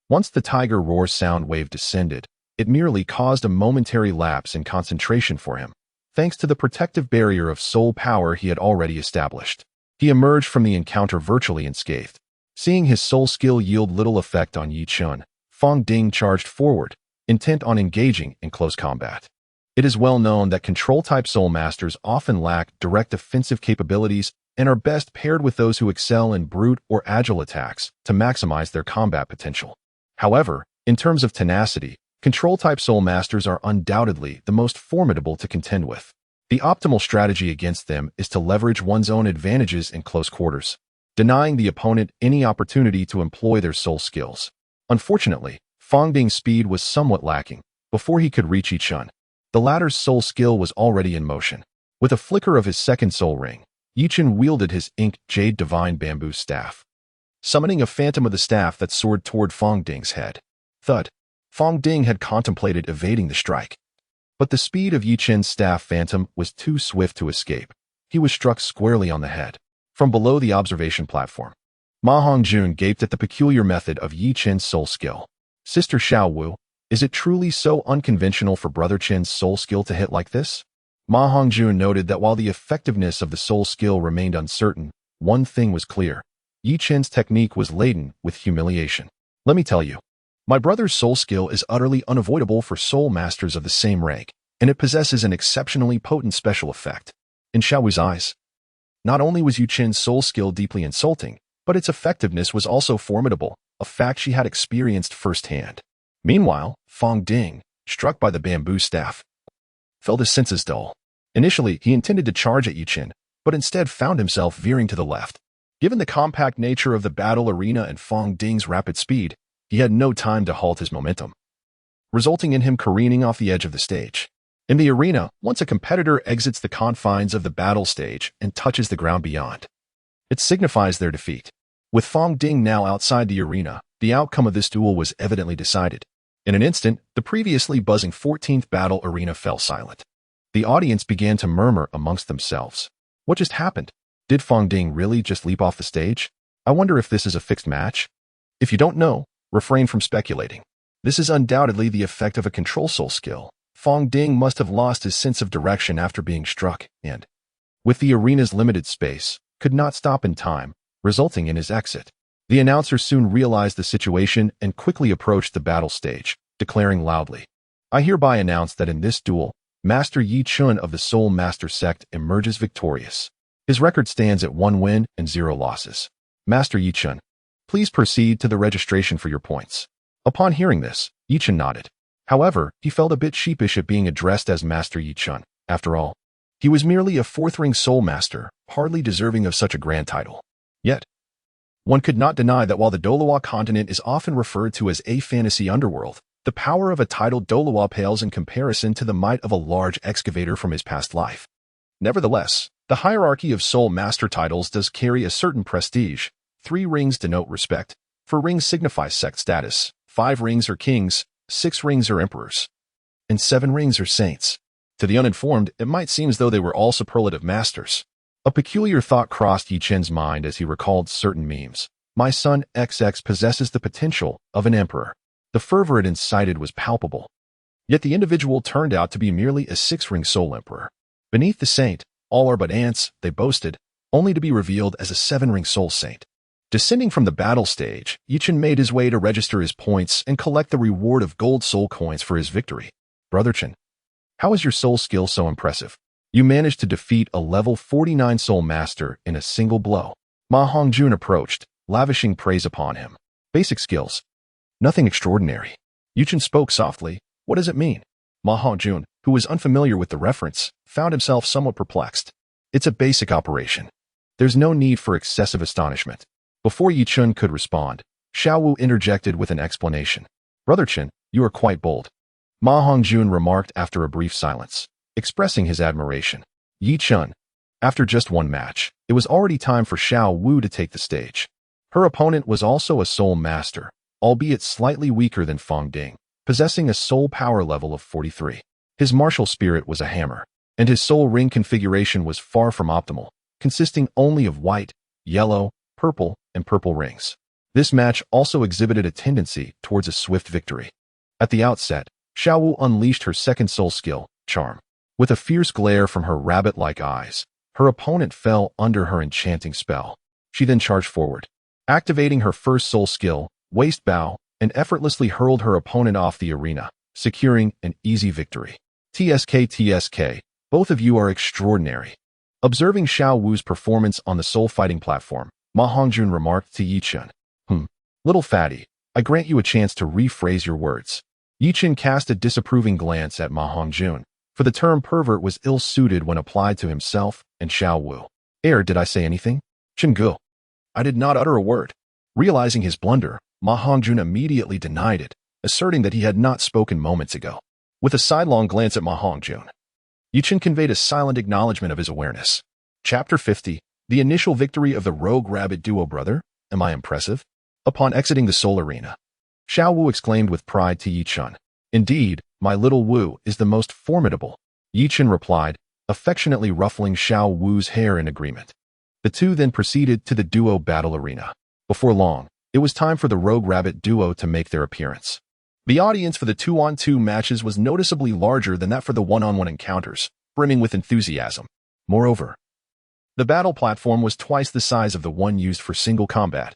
once the tiger roar sound wave descended, it merely caused a momentary lapse in concentration for him, thanks to the protective barrier of soul power he had already established. He emerged from the encounter virtually unscathed. Seeing his soul skill yield little effect on Yu Chen, Fong Ding charged forward, intent on engaging in close combat. It is well known that control-type soul masters often lack direct offensive capabilities and are best paired with those who excel in brute or agile attacks to maximize their combat potential. However, in terms of tenacity, control-type soul masters are undoubtedly the most formidable to contend with. The optimal strategy against them is to leverage one's own advantages in close quarters, denying the opponent any opportunity to employ their soul skills. Unfortunately, Fong Ding's speed was somewhat lacking. Before he could reach Yu Chen, the latter's soul skill was already in motion. With a flicker of his second soul ring, Yu Chen wielded his inked Jade Divine Bamboo Staff, summoning a phantom of the staff that soared toward Fong Ding's head. Thud. Fong Ding had contemplated evading the strike, but the speed of Yu Chen's staff phantom was too swift to escape. He was struck squarely on the head. From below the observation platform, Ma Hongjun gaped at the peculiar method of Yu Chen's soul skill. Sister Xiao Wu, is it truly so unconventional for Brother Chen's soul skill to hit like this? Ma Hongjun noted that while the effectiveness of the soul skill remained uncertain, one thing was clear. Yu Chen's technique was laden with humiliation. Let me tell you, My brother's soul skill is utterly unavoidable for soul masters of the same rank, and it possesses an exceptionally potent special effect. In Xiaowu's eyes, not only was Yu Qin's soul skill deeply insulting, but its effectiveness was also formidable, a fact she had experienced firsthand. Meanwhile, Fong Ding, struck by the bamboo staff, felt his senses dull. Initially, he intended to charge at Yu Qin, but instead found himself veering to the left. Given the compact nature of the battle arena and Fong Ding's rapid speed, he had no time to halt his momentum, resulting in him careening off the edge of the stage. In the arena, once a competitor exits the confines of the battle stage and touches the ground beyond, it signifies their defeat. With Fong Ding now outside the arena, the outcome of this duel was evidently decided. In an instant, the previously buzzing 14th battle arena fell silent. The audience began to murmur amongst themselves. What just happened? Did Fong Ding really just leap off the stage? I wonder if this is a fixed match? If you don't know, refrain from speculating. This is undoubtedly the effect of a control soul skill. Fong Ding must have lost his sense of direction after being struck and, with the arena's limited space, could not stop in time, resulting in his exit. The announcer soon realized the situation and quickly approached the battle stage, declaring loudly, "I hereby announce that in this duel, Master Yi Chun of the Soul Master Sect emerges victorious. His record stands at 1 win and 0 losses. Master Yi Chun, please proceed to the registration for your points." Upon hearing this, Yi Chun nodded. However, he felt a bit sheepish at being addressed as Master Yi Chun. After all, he was merely a 4th-ring soul master, hardly deserving of such a grand title. Yet, one could not deny that while the Douluo Continent is often referred to as a fantasy underworld, the power of a titled Douluo pales in comparison to the might of a large excavator from his past life. Nevertheless, the hierarchy of soul master titles does carry a certain prestige. 3 rings denote respect, 4 rings signify sect status, 5 rings are kings, 6 rings are emperors, and 7 rings are saints. To the uninformed, it might seem as though they were all superlative masters. A peculiar thought crossed Yi Chen's mind as he recalled certain memes. My son XX possesses the potential of an emperor. The fervor it incited was palpable. Yet the individual turned out to be merely a 6-ring soul emperor. Beneath the saint, all are but ants, they boasted, only to be revealed as a 7-ring soul saint. Descending from the battle stage, Yi Chen made his way to register his points and collect the reward of gold soul coins for his victory. Brother Chen, how is your soul skill so impressive? You managed to defeat a level 49 soul master in a single blow. Ma Hongjun approached, lavishing praise upon him. Basic skills. Nothing extraordinary. Yi Chen spoke softly. What does it mean? Ma Hongjun, who was unfamiliar with the reference, found himself somewhat perplexed. It's a basic operation. There's no need for excessive astonishment. Before Yi Chen could respond, Xiaowu interjected with an explanation. Brother Chen, you are quite bold. Ma Hongjun remarked after a brief silence, expressing his admiration. Yi Chen. After just one match, it was already time for Xiaowu to take the stage. Her opponent was also a soul master, albeit slightly weaker than Fong Ding, possessing a soul power level of 43. His martial spirit was a hammer, and his soul ring configuration was far from optimal, consisting only of white, yellow, purple, and purple rings. This match also exhibited a tendency towards a swift victory. At the outset, Xiaowu unleashed her second soul skill, Charm. With a fierce glare from her rabbit-like eyes, her opponent fell under her enchanting spell. She then charged forward, activating her first soul skill, Waist Bow, and effortlessly hurled her opponent off the arena, securing an easy victory. TSK, both of you are extraordinary. Observing Xiaowu's performance on the soul fighting platform, Ma Hongjun remarked to Yi Chen. Little fatty, I grant you a chance to rephrase your words. Yi Chen cast a disapproving glance at Ma Hongjun, for the term pervert was ill-suited when applied to himself and Xiaowu. Did I say anything? Chen Gu. I did not utter a word. Realizing his blunder, Ma Hongjun immediately denied it, asserting that he had not spoken moments ago. With a sidelong glance at Ma Hongjun, Yi Chen conveyed a silent acknowledgement of his awareness. Chapter 50. The initial victory of the Rogue Rabbit duo brother. Am I impressive? Upon exiting the soul arena, Xiaowu exclaimed with pride to Yi Chen. Indeed, my little Wu is the most formidable. Yi Chen replied, affectionately ruffling Xiaowu's hair in agreement. The two then proceeded to the duo battle arena. Before long, it was time for the Rogue Rabbit duo to make their appearance. The audience for the 2-on-2 matches was noticeably larger than that for the 1-on-1 encounters, brimming with enthusiasm. Moreover, the battle platform was twice the size of the one used for single combat.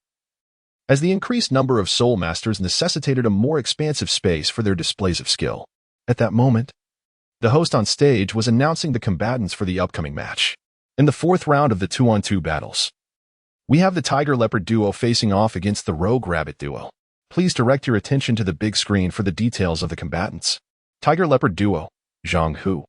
as the increased number of Soul Masters necessitated a more expansive space for their displays of skill. At that moment, the host on stage was announcing the combatants for the upcoming match. In the fourth round of the 2-on-2 battles, we have the Tiger Leopard duo facing off against the Rogue Rabbit duo. Please direct your attention to the big screen for the details of the combatants. Tiger Leopard duo, Zhang Hu.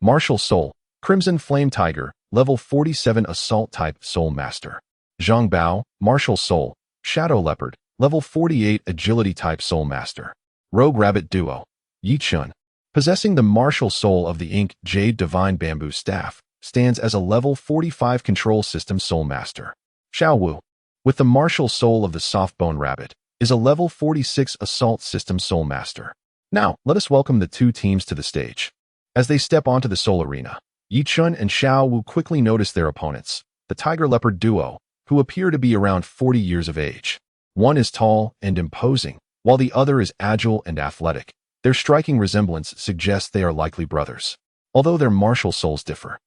Martial Soul, Crimson Flame Tiger, level 47 Assault Type Soul Master. Zhang Bao, Martial Soul, Shadow Leopard, level 48 Agility Type Soul Master. Rogue Rabbit duo, Yi Chun. Possessing the Martial Soul of the Ink Jade Divine Bamboo Staff, stands as a level 45 Control System Soul Master. Xiao Wu, with the Martial Soul of the Softbone Rabbit, is a level 46 Assault System Soul Master. Now, let us welcome the two teams to the stage. As they step onto the Soul Arena, Yi Chun and Xiao Wu quickly notice their opponents, the Tiger Leopard duo, who appear to be around 40 years of age. One is tall and imposing, while the other is agile and athletic. Their striking resemblance suggests they are likely brothers. Although their martial souls differ,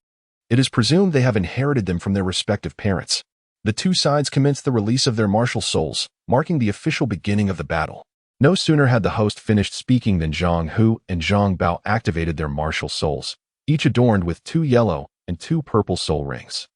it is presumed they have inherited them from their respective parents. The two sides commence the release of their martial souls, marking the official beginning of the battle. No sooner had the host finished speaking than Zhang Hu and Zhang Bao activated their martial souls, each adorned with 2 yellow and 2 purple soul rings.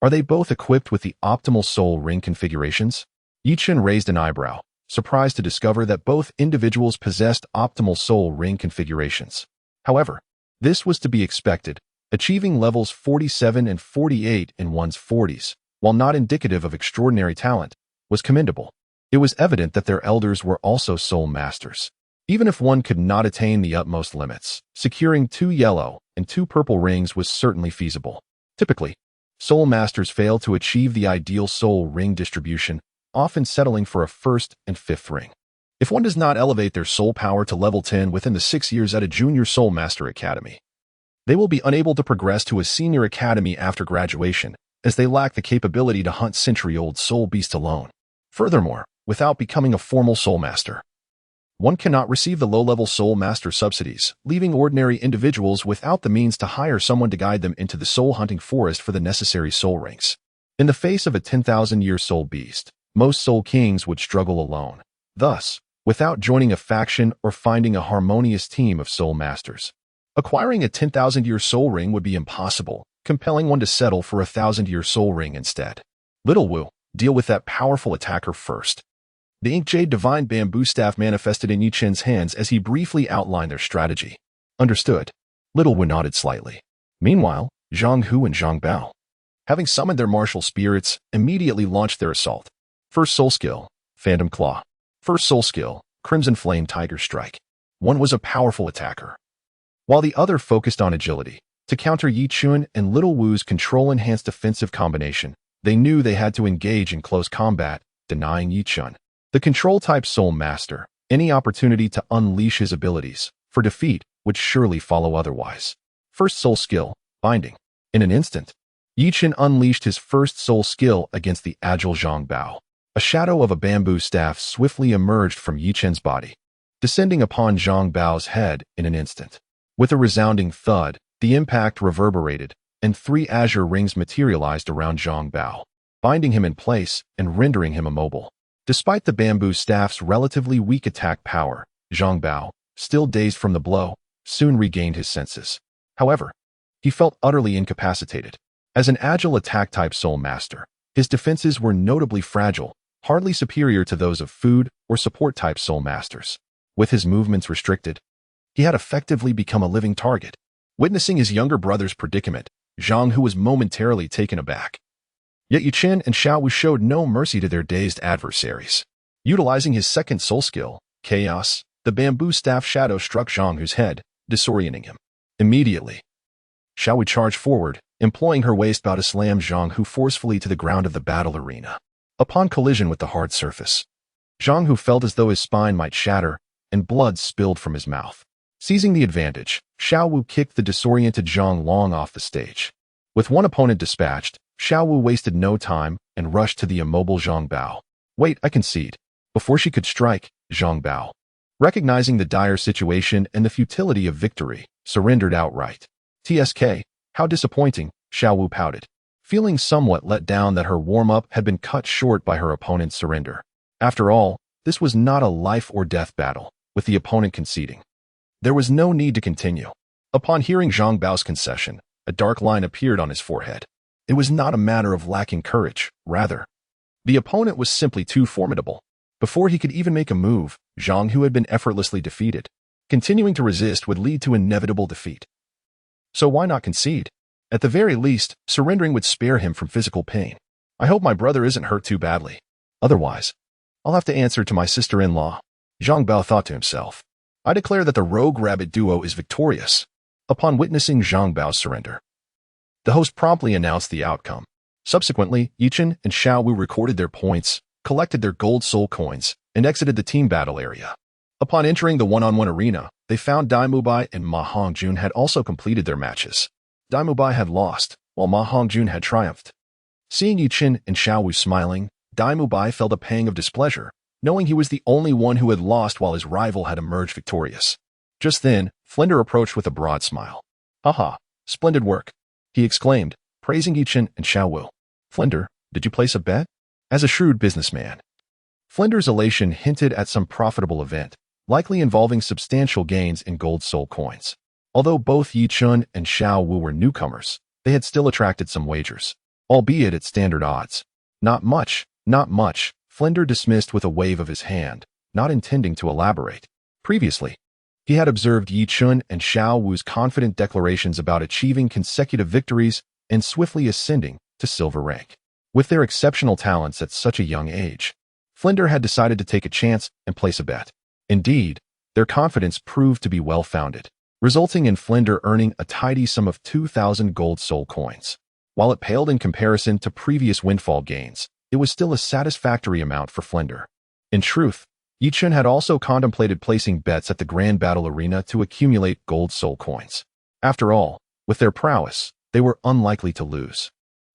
Are they both equipped with the optimal soul ring configurations? Yi Chun raised an eyebrow, surprised to discover that both individuals possessed optimal soul ring configurations. However, this was to be expected. Achieving levels 47 and 48 in one's 40s, while not indicative of extraordinary talent, was commendable. It was evident that their elders were also soul masters. Even if one could not attain the utmost limits, securing 2 yellow and 2 purple rings was certainly feasible. Typically, soul masters fail to achieve the ideal soul ring distribution, often settling for a 1st and 5th ring. If one does not elevate their soul power to level 10 within the 6 years at a junior soul master academy, they will be unable to progress to a senior academy after graduation, as they lack the capability to hunt century-old soul beasts alone. Furthermore, without becoming a formal soul master, one cannot receive the low-level soul master subsidies, leaving ordinary individuals without the means to hire someone to guide them into the soul-hunting forest for the necessary soul rings. In the face of a 10,000-year soul beast, most soul kings would struggle alone. Thus, without joining a faction or finding a harmonious team of soul masters, acquiring a 10,000-year soul ring would be impossible, compelling one to settle for a 1,000-year soul ring instead. Little Wu, deal with that powerful attacker first. The Ink Jade Divine Bamboo Staff manifested in Yi Chun's hands as he briefly outlined their strategy. Understood. Little Wu nodded slightly. Meanwhile, Zhang Hu and Zhang Bao, having summoned their martial spirits, immediately launched their assault. First soul skill, Phantom Claw. First soul skill, Crimson Flame Tiger Strike. One was a powerful attacker, while the other focused on agility. To counter Yi Chun and Little Wu's control-enhanced defensive combination, they knew they had to engage in close combat, denying Yi Chun, the control-type soul master, any opportunity to unleash his abilities, for defeat would surely follow otherwise. First soul skill, Binding. In an instant, Yi Chun unleashed his first soul skill against the agile Zhang Bao. A shadow of a bamboo staff swiftly emerged from Yi Chun's body, descending upon Zhang Bao's head in an instant. With a resounding thud, the impact reverberated, and 3 azure rings materialized around Zhang Bao, binding him in place and rendering him immobile. Despite the bamboo staff's relatively weak attack power, Zhang Bao, still dazed from the blow, soon regained his senses. However, he felt utterly incapacitated. As an agile attack-type soul master, his defenses were notably fragile, hardly superior to those of food or support-type soul masters. With his movements restricted, he had effectively become a living target. Witnessing his younger brother's predicament, Zhang Hu was momentarily taken aback. Yet Yi Chun and Xiao Wu showed no mercy to their dazed adversaries. Utilizing his second soul skill, Chaos, the bamboo staff shadow struck Zhang Hu's head, disorienting him. Immediately, Xiao Wu charged forward, employing her waist bow to slam Zhang Hu forcefully to the ground of the battle arena. Upon collision with the hard surface, Zhang Hu felt as though his spine might shatter, and blood spilled from his mouth. Seizing the advantage, Xiao Wu kicked the disoriented Zhang Long off the stage. With one opponent dispatched, Xiao Wu wasted no time and rushed to the immobile Zhang Bao. Wait, I concede. Before she could strike, Zhang Bao, recognizing the dire situation and the futility of victory, surrendered outright. TSK, how disappointing, Xiao Wu pouted, feeling somewhat let down that her warm-up had been cut short by her opponent's surrender. After all, this was not a life-or-death battle, with the opponent conceding. There was no need to continue. Upon hearing Zhang Bao's concession, a dark line appeared on his forehead. It was not a matter of lacking courage, rather. The opponent was simply too formidable. Before he could even make a move, Zhang, who had been effortlessly defeated, continuing to resist would lead to inevitable defeat. So why not concede? At the very least, surrendering would spare him from physical pain. I hope my brother isn't hurt too badly. Otherwise, I'll have to answer to my sister-in-law. Zhang Bao thought to himself. I declare that the rogue rabbit duo is victorious. Upon witnessing Zhang Bao's surrender, the host promptly announced the outcome. Subsequently, Yichen and Xiao Wu recorded their points, collected their gold soul coins, and exited the team battle area. Upon entering the one-on-one arena, they found Dai Mubai and Ma Hongjun had also completed their matches. Dai Mubai had lost, while Ma Hongjun had triumphed. Seeing Yichen and Xiao Wu smiling, Dai Mubai felt a pang of displeasure, knowing he was the only one who had lost while his rival had emerged victorious. Just then, Flender approached with a broad smile. Haha, splendid work, he exclaimed, praising Yichen and Xiao Wu. Flender, did you place a bet? As a shrewd businessman, Flender's elation hinted at some profitable event, likely involving substantial gains in gold soul coins. Although both Yichen and Xiao Wu were newcomers, they had still attracted some wagers, albeit at standard odds. Not much, Flender dismissed with a wave of his hand, not intending to elaborate. Previously, he had observed Yichen and Xiao Wu's confident declarations about achieving consecutive victories and swiftly ascending to silver rank. With their exceptional talents at such a young age, Flender had decided to take a chance and place a bet. Indeed, their confidence proved to be well-founded, resulting in Flender earning a tidy sum of 2,000 gold soul coins. While it paled in comparison to previous windfall gains, it was still a satisfactory amount for Flender. In truth, Yichen had also contemplated placing bets at the Grand Battle Arena to accumulate gold soul coins. After all, with their prowess, they were unlikely to lose,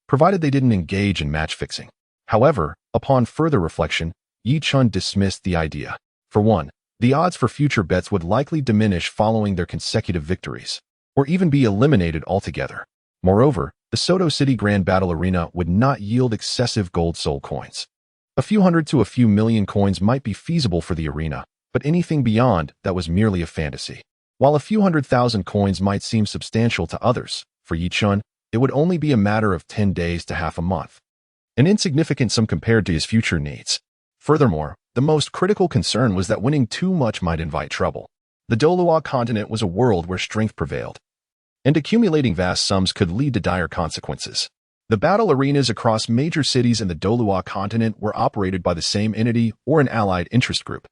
provided they didn't engage in match fixing. However, upon further reflection, Yichen dismissed the idea. For one, the odds for future bets would likely diminish following their consecutive victories, or even be eliminated altogether. Moreover, the Soto City Grand Battle Arena would not yield excessive gold soul coins. A few hundred to a few million coins might be feasible for the arena, but anything beyond that was merely a fantasy. While a few 100,000 coins might seem substantial to others, for Yichen, it would only be a matter of 10 days to half a month. An insignificant sum compared to his future needs. Furthermore, the most critical concern was that winning too much might invite trouble. The Douluo Continent was a world where strength prevailed, and accumulating vast sums could lead to dire consequences. The battle arenas across major cities in the Douluo Continent were operated by the same entity or an allied interest group.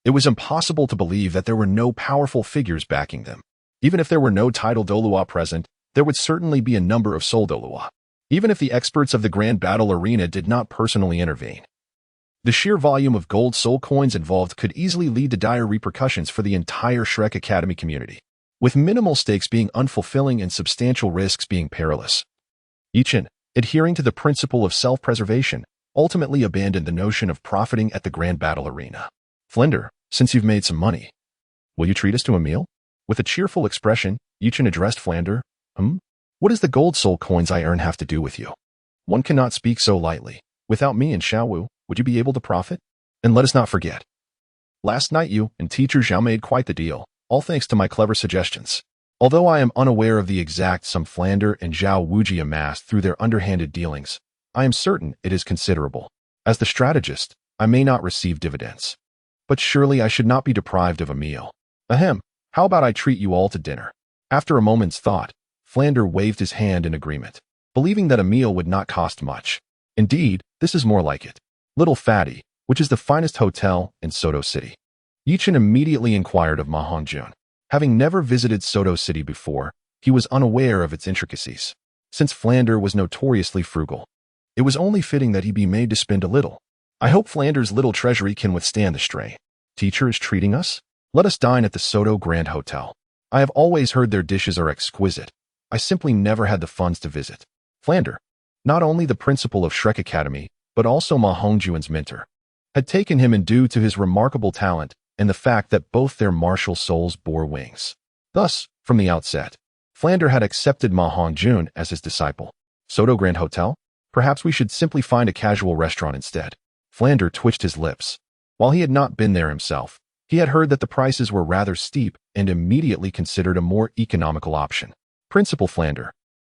It was impossible to believe that there were no powerful figures backing them. Even if there were no title Douluo present, there would certainly be a number of Soul Douluo, even if the experts of the Grand Battle Arena did not personally intervene. The sheer volume of gold soul coins involved could easily lead to dire repercussions for the entire Shrek Academy community, with minimal stakes being unfulfilling and substantial risks being perilous. Yichen, adhering to the principle of self-preservation, ultimately abandoned the notion of profiting at the Grand Battle Arena. Flender, since you've made some money, will you treat us to a meal? With a cheerful expression, Yichen addressed Flender. What does the gold soul coins I earn have to do with you? One cannot speak so lightly. Without me and Xiao Wu, would you be able to profit? And let us not forget, last night you and teacher Zhao made quite the deal, all thanks to my clever suggestions. Although I am unaware of the exact sum Flender and Zhao Wuji amassed through their underhanded dealings, I am certain it is considerable. As the strategist, I may not receive dividends, but surely I should not be deprived of a meal. Ahem, how about I treat you all to dinner? After a moment's thought, Flender waved his hand in agreement, believing that a meal would not cost much. Indeed, this is more like it. Little Fatty, which is the finest hotel in Soto City. Yichen immediately inquired of Ma Hongjun. Having never visited Soto City before, he was unaware of its intricacies. Since Flender was notoriously frugal, it was only fitting that he be made to spend a little. I hope Flander's little treasury can withstand the strain. Teacher is treating us? Let us dine at the Soto Grand Hotel. I have always heard their dishes are exquisite. I simply never had the funds to visit. Flender, not only the principal of Shrek Academy, but also Ma Hongjun's mentor, had taken him in due to his remarkable talent and the fact that both their martial souls bore wings. Thus, from the outset, Flender had accepted Ma Hongjun as his disciple. Soto Grand Hotel? Perhaps we should simply find a casual restaurant instead. Flander twitched his lips. While he had not been there himself, he had heard that the prices were rather steep and immediately considered a more economical option. Principal Flander,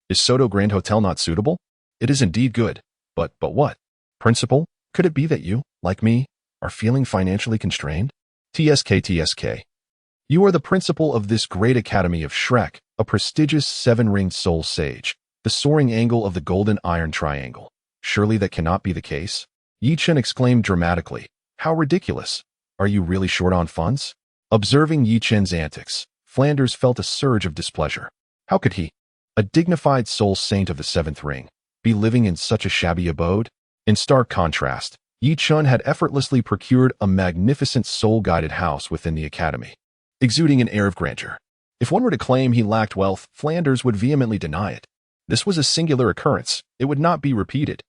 is Soto Grand Hotel not suitable? It is indeed good. But what? Principal, could it be that you, like me, are feeling financially constrained? TSK. You are the principal of this great academy of Shrek, a prestigious seven-ringed soul sage, the soaring angle of the golden iron triangle. Surely that cannot be the case? Yi Chen exclaimed dramatically. How ridiculous. Are you really short on funds? Observing Yi Chen's antics, Flanders felt a surge of displeasure. How could he, a dignified soul saint of the seventh ring, be living in such a shabby abode? In stark contrast, Yi Chen had effortlessly procured a magnificent soul-guided house within the academy, exuding an air of grandeur. If one were to claim he lacked wealth, Flanders would vehemently deny it. This was a singular occurrence. It would not be repeated.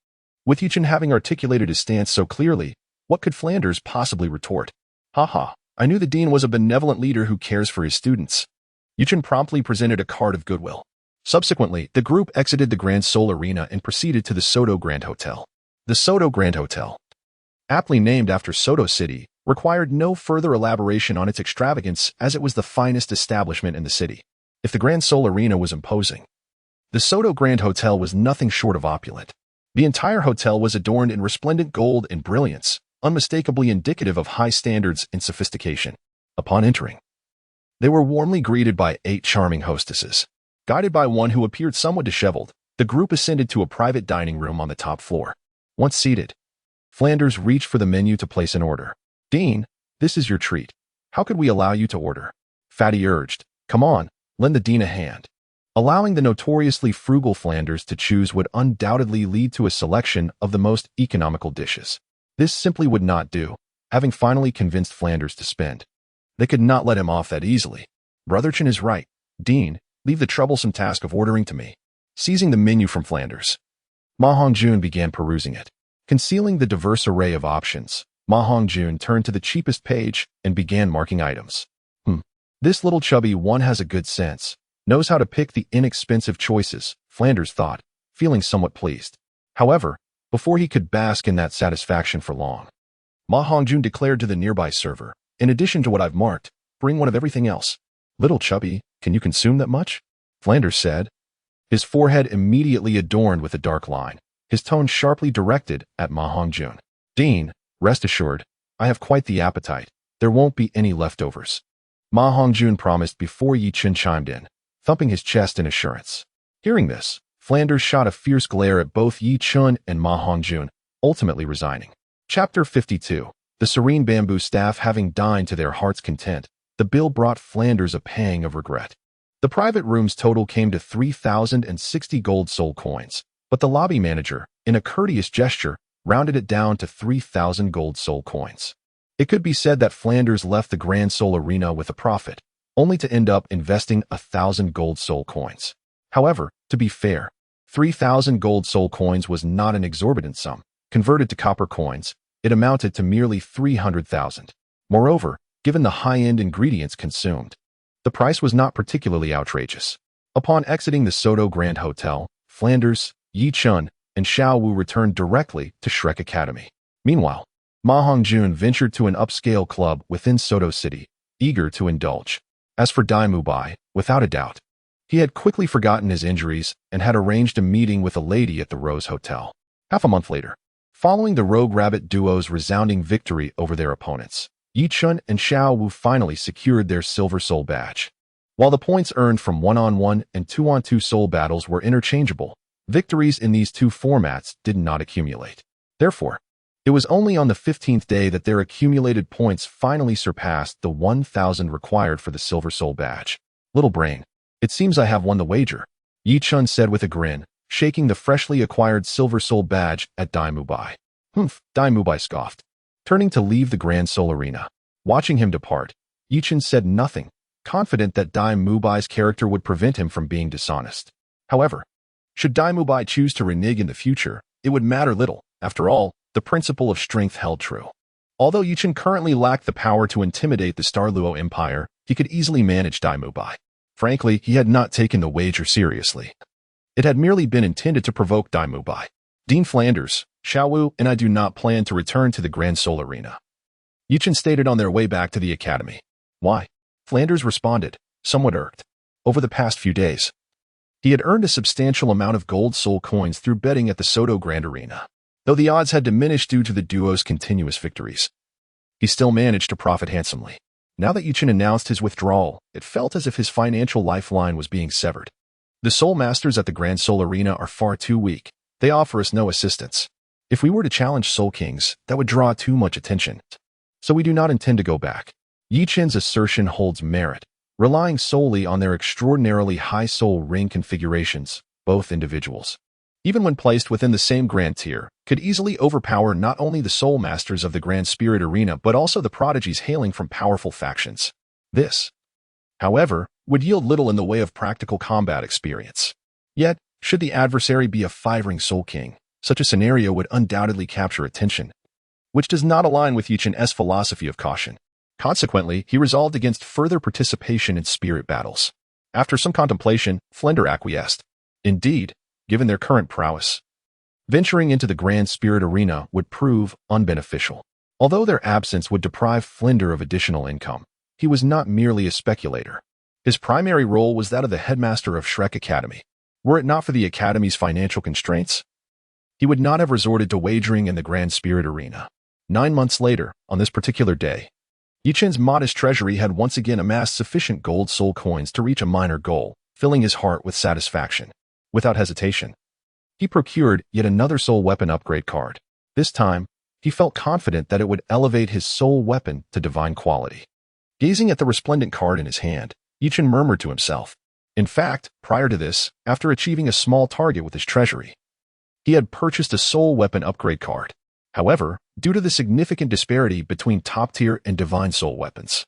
With Yi Chen having articulated his stance so clearly, what could Flanders possibly retort? Ha, I knew the dean was a benevolent leader who cares for his students. Yi Chen promptly presented a card of goodwill. Subsequently, the group exited the Grand Seoul Arena and proceeded to the Soto Grand Hotel. The Soto Grand Hotel, aptly named after Soto City, required no further elaboration on its extravagance as it was the finest establishment in the city. If the Grand Seoul Arena was imposing, the Soto Grand Hotel was nothing short of opulent. The entire hotel was adorned in resplendent gold and brilliance, unmistakably indicative of high standards and sophistication. Upon entering, they were warmly greeted by 8 charming hostesses. Guided by one who appeared somewhat disheveled, the group ascended to a private dining room on the top floor. Once seated, Flanders reached for the menu to place an order. Dean, this is your treat. How could we allow you to order? Fatty urged. Come on, lend the dean a hand. Allowing the notoriously frugal Flanders to choose would undoubtedly lead to a selection of the most economical dishes. This simply would not do. Having finally convinced Flanders to spend, they could not let him off that easily. Brother Chen is right. Dean, leave the troublesome task of ordering to me. Seizing the menu from Flanders, Ma Hongjun began perusing it. Concealing the diverse array of options, Ma Hongjun turned to the cheapest page and began marking items. This little chubby one has a good sense, knows how to pick the inexpensive choices, Flanders thought, feeling somewhat pleased. However, before he could bask in that satisfaction for long, Ma Hongjun declared to the nearby server, in addition to what I've marked, bring one of everything else. Little chubby, can you consume that much? Flanders said, his forehead immediately adorned with a dark line, his tone sharply directed at Ma Hongjun. Dean, rest assured, I have quite the appetite. There won't be any leftovers. Ma Hongjun promised before Yi Chen chimed in, thumping his chest in assurance. Hearing this, Flanders shot a fierce glare at both Yi Chen and Ma Hongjun, ultimately resigning. Chapter 52. The serene bamboo staff having dined to their heart's content, the bill brought Flanders a pang of regret. The private room's total came to 3,060 gold soul coins, but the lobby manager, in a courteous gesture, rounded it down to 3,000 gold soul coins. It could be said that Flanders left the Grand Seoul Arena with a profit, only to end up investing 1,000 gold soul coins. However, to be fair, 3,000 gold soul coins was not an exorbitant sum. Converted to copper coins, it amounted to merely 300,000. Moreover, given the high-end ingredients consumed, the price was not particularly outrageous. Upon exiting the Soto Grand Hotel, Flanders, Yi Chen, and Xiao Wu returned directly to Shrek Academy. Meanwhile, Ma Hongjun ventured to an upscale club within Soto City, eager to indulge. As for Dai Mubai, without a doubt, he had quickly forgotten his injuries and had arranged a meeting with a lady at the Rose Hotel. Half a month later, following the Rogue Rabbit duo's resounding victory over their opponents, Yi Chen and Xiao Wu finally secured their Silver Soul badge. While the points earned from one-on-one and two-on-two soul battles were interchangeable, victories in these two formats did not accumulate. Therefore, it was only on the 15th day that their accumulated points finally surpassed the 1,000 required for the Silver Soul badge. Little brain, it seems I have won the wager, Yi Chen said with a grin, shaking the freshly acquired Silver Soul badge at Dai Mubai. Dai Mubai scoffed, turning to leave the Grand Seoul Arena. Watching him depart, Yi Chen said nothing, confident that Dai Mubai's character would prevent him from being dishonest. However, should Dai Mubai choose to renege in the future, it would matter little. After all, the principle of strength held true. Although Yi Chen currently lacked the power to intimidate the Douluo Empire, he could easily manage Dai Mubai. Frankly, he had not taken the wager seriously. It had merely been intended to provoke Dai Mubai. Dean Flanders, Xiaowu, and I do not plan to return to the Grand Seoul Arena, Yichen stated on their way back to the academy. Why? Flanders responded, somewhat irked. Over the past few days, he had earned a substantial amount of gold soul coins through betting at the Soto Grand Arena. Though the odds had diminished due to the duo's continuous victories, he still managed to profit handsomely. Now that Yichen announced his withdrawal, it felt as if his financial lifeline was being severed. The Soul Masters at the Grand Seoul Arena are far too weak. They offer us no assistance. If we were to challenge Soul Kings, that would draw too much attention. So we do not intend to go back. Yichen's assertion holds merit, relying solely on their extraordinarily high soul ring configurations. Both individuals, even when placed within the same grand tier, could easily overpower not only the Soul Masters of the Grand Spirit Arena but also the prodigies hailing from powerful factions. This, however, would yield little in the way of practical combat experience. Yet, should the adversary be a five-ring Soul King, such a scenario would undoubtedly capture attention, which does not align with Yichen's philosophy of caution. Consequently, he resolved against further participation in spirit battles. After some contemplation, Flender acquiesced. Indeed, given their current prowess, venturing into the Grand Spirit Arena would prove unbeneficial. Although their absence would deprive Flender of additional income, he was not merely a speculator. His primary role was that of the headmaster of Shrek Academy. Were it not for the Academy's financial constraints, he would not have resorted to wagering in the Grand Spirit Arena. 9 months later, on this particular day, Yichen's modest treasury had once again amassed sufficient gold soul coins to reach a minor goal, filling his heart with satisfaction. Without hesitation, he procured yet another soul weapon upgrade card. This time, he felt confident that it would elevate his soul weapon to divine quality. Gazing at the resplendent card in his hand, Yichen murmured to himself. In fact, prior to this, after achieving a small target with his treasury, he had purchased a soul weapon upgrade card. However, due to the significant disparity between top-tier and divine soul weapons,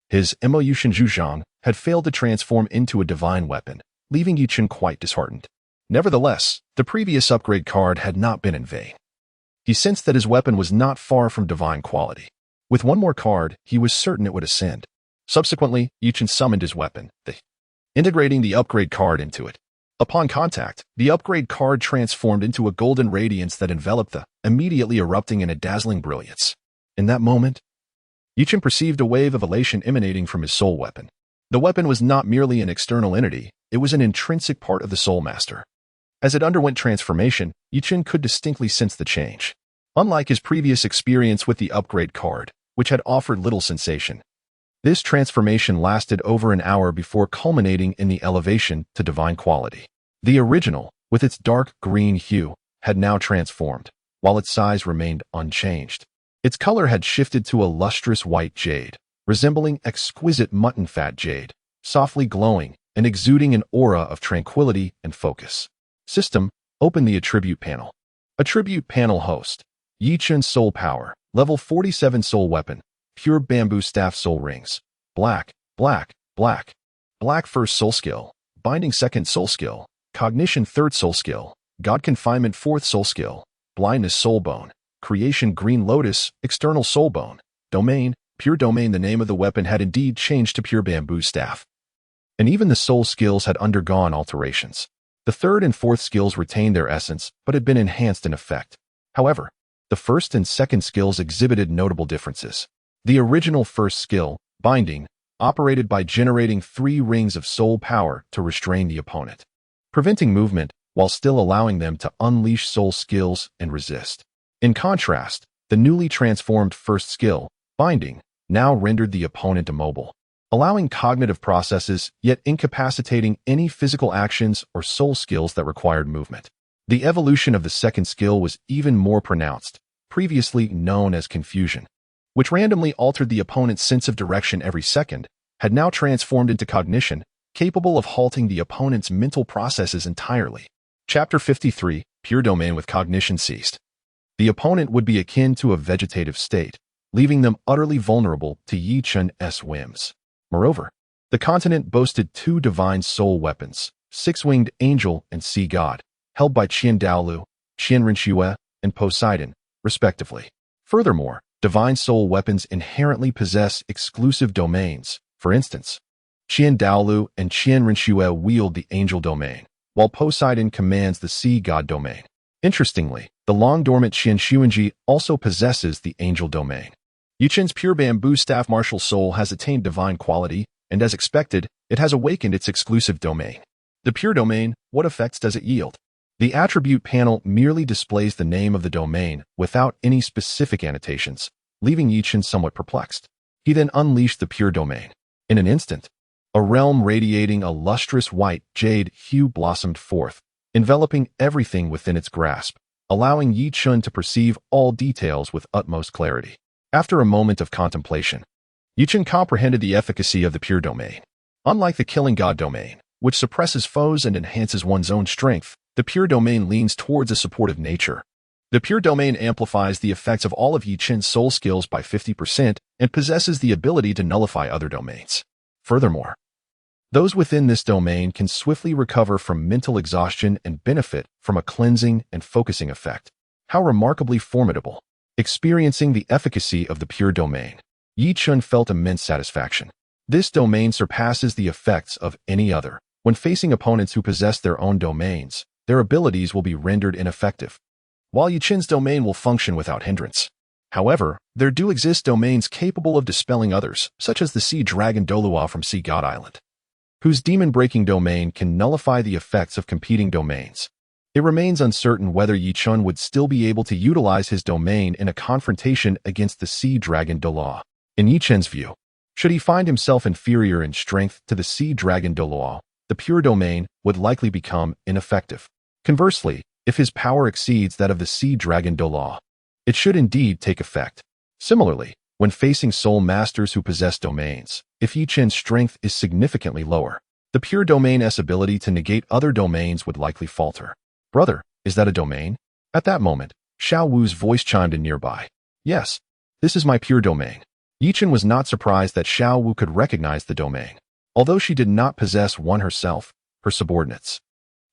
his Emoyushin Zhuzhang had failed to transform into a divine weapon, leaving Yichen quite disheartened. Nevertheless, the previous upgrade card had not been in vain. He sensed that his weapon was not far from divine quality. With one more card, he was certain it would ascend. Subsequently, Yichen summoned his weapon, integrating the upgrade card into it. Upon contact, the upgrade card transformed into a golden radiance that enveloped the, immediately erupting in a dazzling brilliance. In that moment, Yichen perceived a wave of elation emanating from his soul weapon. The weapon was not merely an external entity, it was an intrinsic part of the Soul Master. As it underwent transformation, Yichen could distinctly sense the change. Unlike his previous experience with the upgrade card, which had offered little sensation, this transformation lasted over an hour before culminating in the elevation to divine quality. The original, with its dark green hue, had now transformed, while its size remained unchanged. Its color had shifted to a lustrous white jade, resembling exquisite mutton fat jade, softly glowing and exuding an aura of tranquility and focus. System, open the attribute panel. Attribute panel host, Yichen Soul Power, level 47 soul weapon, pure bamboo staff soul rings, black, black, black, black first soul skill, binding second soul skill, cognition third soul skill, god confinement fourth soul skill, blindness soul bone, creation green lotus, external soul bone, domain, pure domain. The name of the weapon had indeed changed to pure bamboo staff. And even the soul skills had undergone alterations. The third and fourth skills retained their essence, but had been enhanced in effect. However, the first and second skills exhibited notable differences. The original first skill, binding, operated by generating 3 rings of soul power to restrain the opponent, preventing movement while still allowing them to unleash soul skills and resist. In contrast, the newly transformed first skill, binding, now rendered the opponent immobile, allowing cognitive processes yet incapacitating any physical actions or soul skills that required movement. The evolution of the second skill was even more pronounced, previously known as confusion, which randomly altered the opponent's sense of direction every second, had now transformed into cognition, capable of halting the opponent's mental processes entirely. Chapter 53, Pure Domain with Cognition Ceased. The opponent would be akin to a vegetative state, leaving them utterly vulnerable to Yichen's whims. Moreover, the continent boasted 2 divine soul weapons, 6-winged angel and sea god, held by Qian Douluo, Qian Renxue, and Poseidon, respectively. Furthermore, divine soul weapons inherently possess exclusive domains. For instance, Qian Douluo and Qian Renxue wield the angel domain, while Poseidon commands the sea god domain. Interestingly, the long-dormant Qian Xuanji also possesses the angel domain. Yiqin's pure bamboo staff martial soul has attained divine quality, and as expected, it has awakened its exclusive domain. The pure domain, what effects does it yield? The attribute panel merely displays the name of the domain without any specific annotations, leaving Yiqin somewhat perplexed. He then unleashed the pure domain. In an instant, a realm radiating a lustrous white jade hue blossomed forth, enveloping everything within its grasp, allowing Yiqin to perceive all details with utmost clarity. After a moment of contemplation, Yiqin comprehended the efficacy of the pure domain. Unlike the killing god domain, which suppresses foes and enhances one's own strength, the pure domain leans towards a supportive nature. The pure domain amplifies the effects of all of Yiqin's soul skills by 50% and possesses the ability to nullify other domains. Furthermore, those within this domain can swiftly recover from mental exhaustion and benefit from a cleansing and focusing effect. How remarkably formidable! Experiencing the efficacy of the pure domain, Yiqin felt immense satisfaction. This domain surpasses the effects of any other. When facing opponents who possess their own domains, their abilities will be rendered ineffective, while Yiqin's domain will function without hindrance. However, there do exist domains capable of dispelling others, such as the sea dragon Douluo from Sea God Island, whose demon-breaking domain can nullify the effects of competing domains. It remains uncertain whether Yiqin would still be able to utilize his domain in a confrontation against the sea dragon Douluo. In Yiqin's view, should he find himself inferior in strength to the sea dragon Douluo, the pure domain would likely become ineffective. Conversely, if his power exceeds that of the sea dragon Douluo, it should indeed take effect. Similarly, when facing soul masters who possess domains, if Yiqin's strength is significantly lower, the pure domain's ability to negate other domains would likely falter. Brother, is that a domain? At that moment, Xiao Wu's voice chimed in nearby. Yes, this is my pure domain. Yiqin was not surprised that Xiao Wu could recognize the domain. Although she did not possess one herself, her subordinates,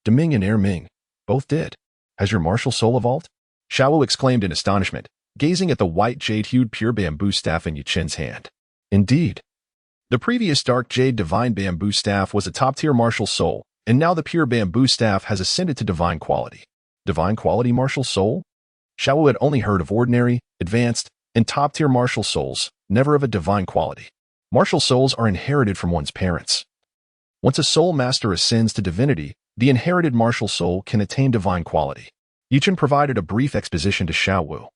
Deming and Erming, both did. Has your martial soul evolved? Xiao Wu exclaimed in astonishment, gazing at the white jade-hued pure bamboo staff in Yiqin's hand. Indeed. The previous dark jade divine bamboo staff was a top-tier martial soul, and now the pure bamboo staff has ascended to divine quality. Divine quality martial soul? Xiao Wu had only heard of ordinary, advanced, and top-tier martial souls, never of a divine quality. Martial souls are inherited from one's parents. Once a soul master ascends to divinity, the inherited martial soul can attain divine quality. Yiqin provided a brief exposition to Xiao Wu.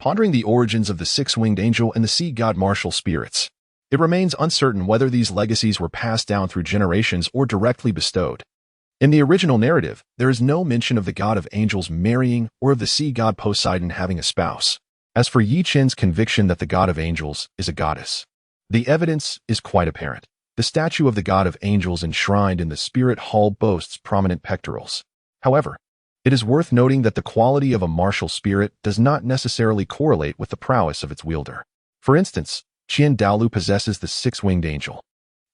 Pondering the origins of the six-winged angel and the sea god martial spirits, it remains uncertain whether these legacies were passed down through generations or directly bestowed. In the original narrative, there is no mention of the god of angels marrying or of the sea god Poseidon having a spouse. As for Yiqin's conviction that the god of angels is a goddess, the evidence is quite apparent. The statue of the god of angels enshrined in the spirit hall boasts prominent pectorals. However, it is worth noting that the quality of a martial spirit does not necessarily correlate with the prowess of its wielder. For instance, Qian Douluo possesses the six-winged angel,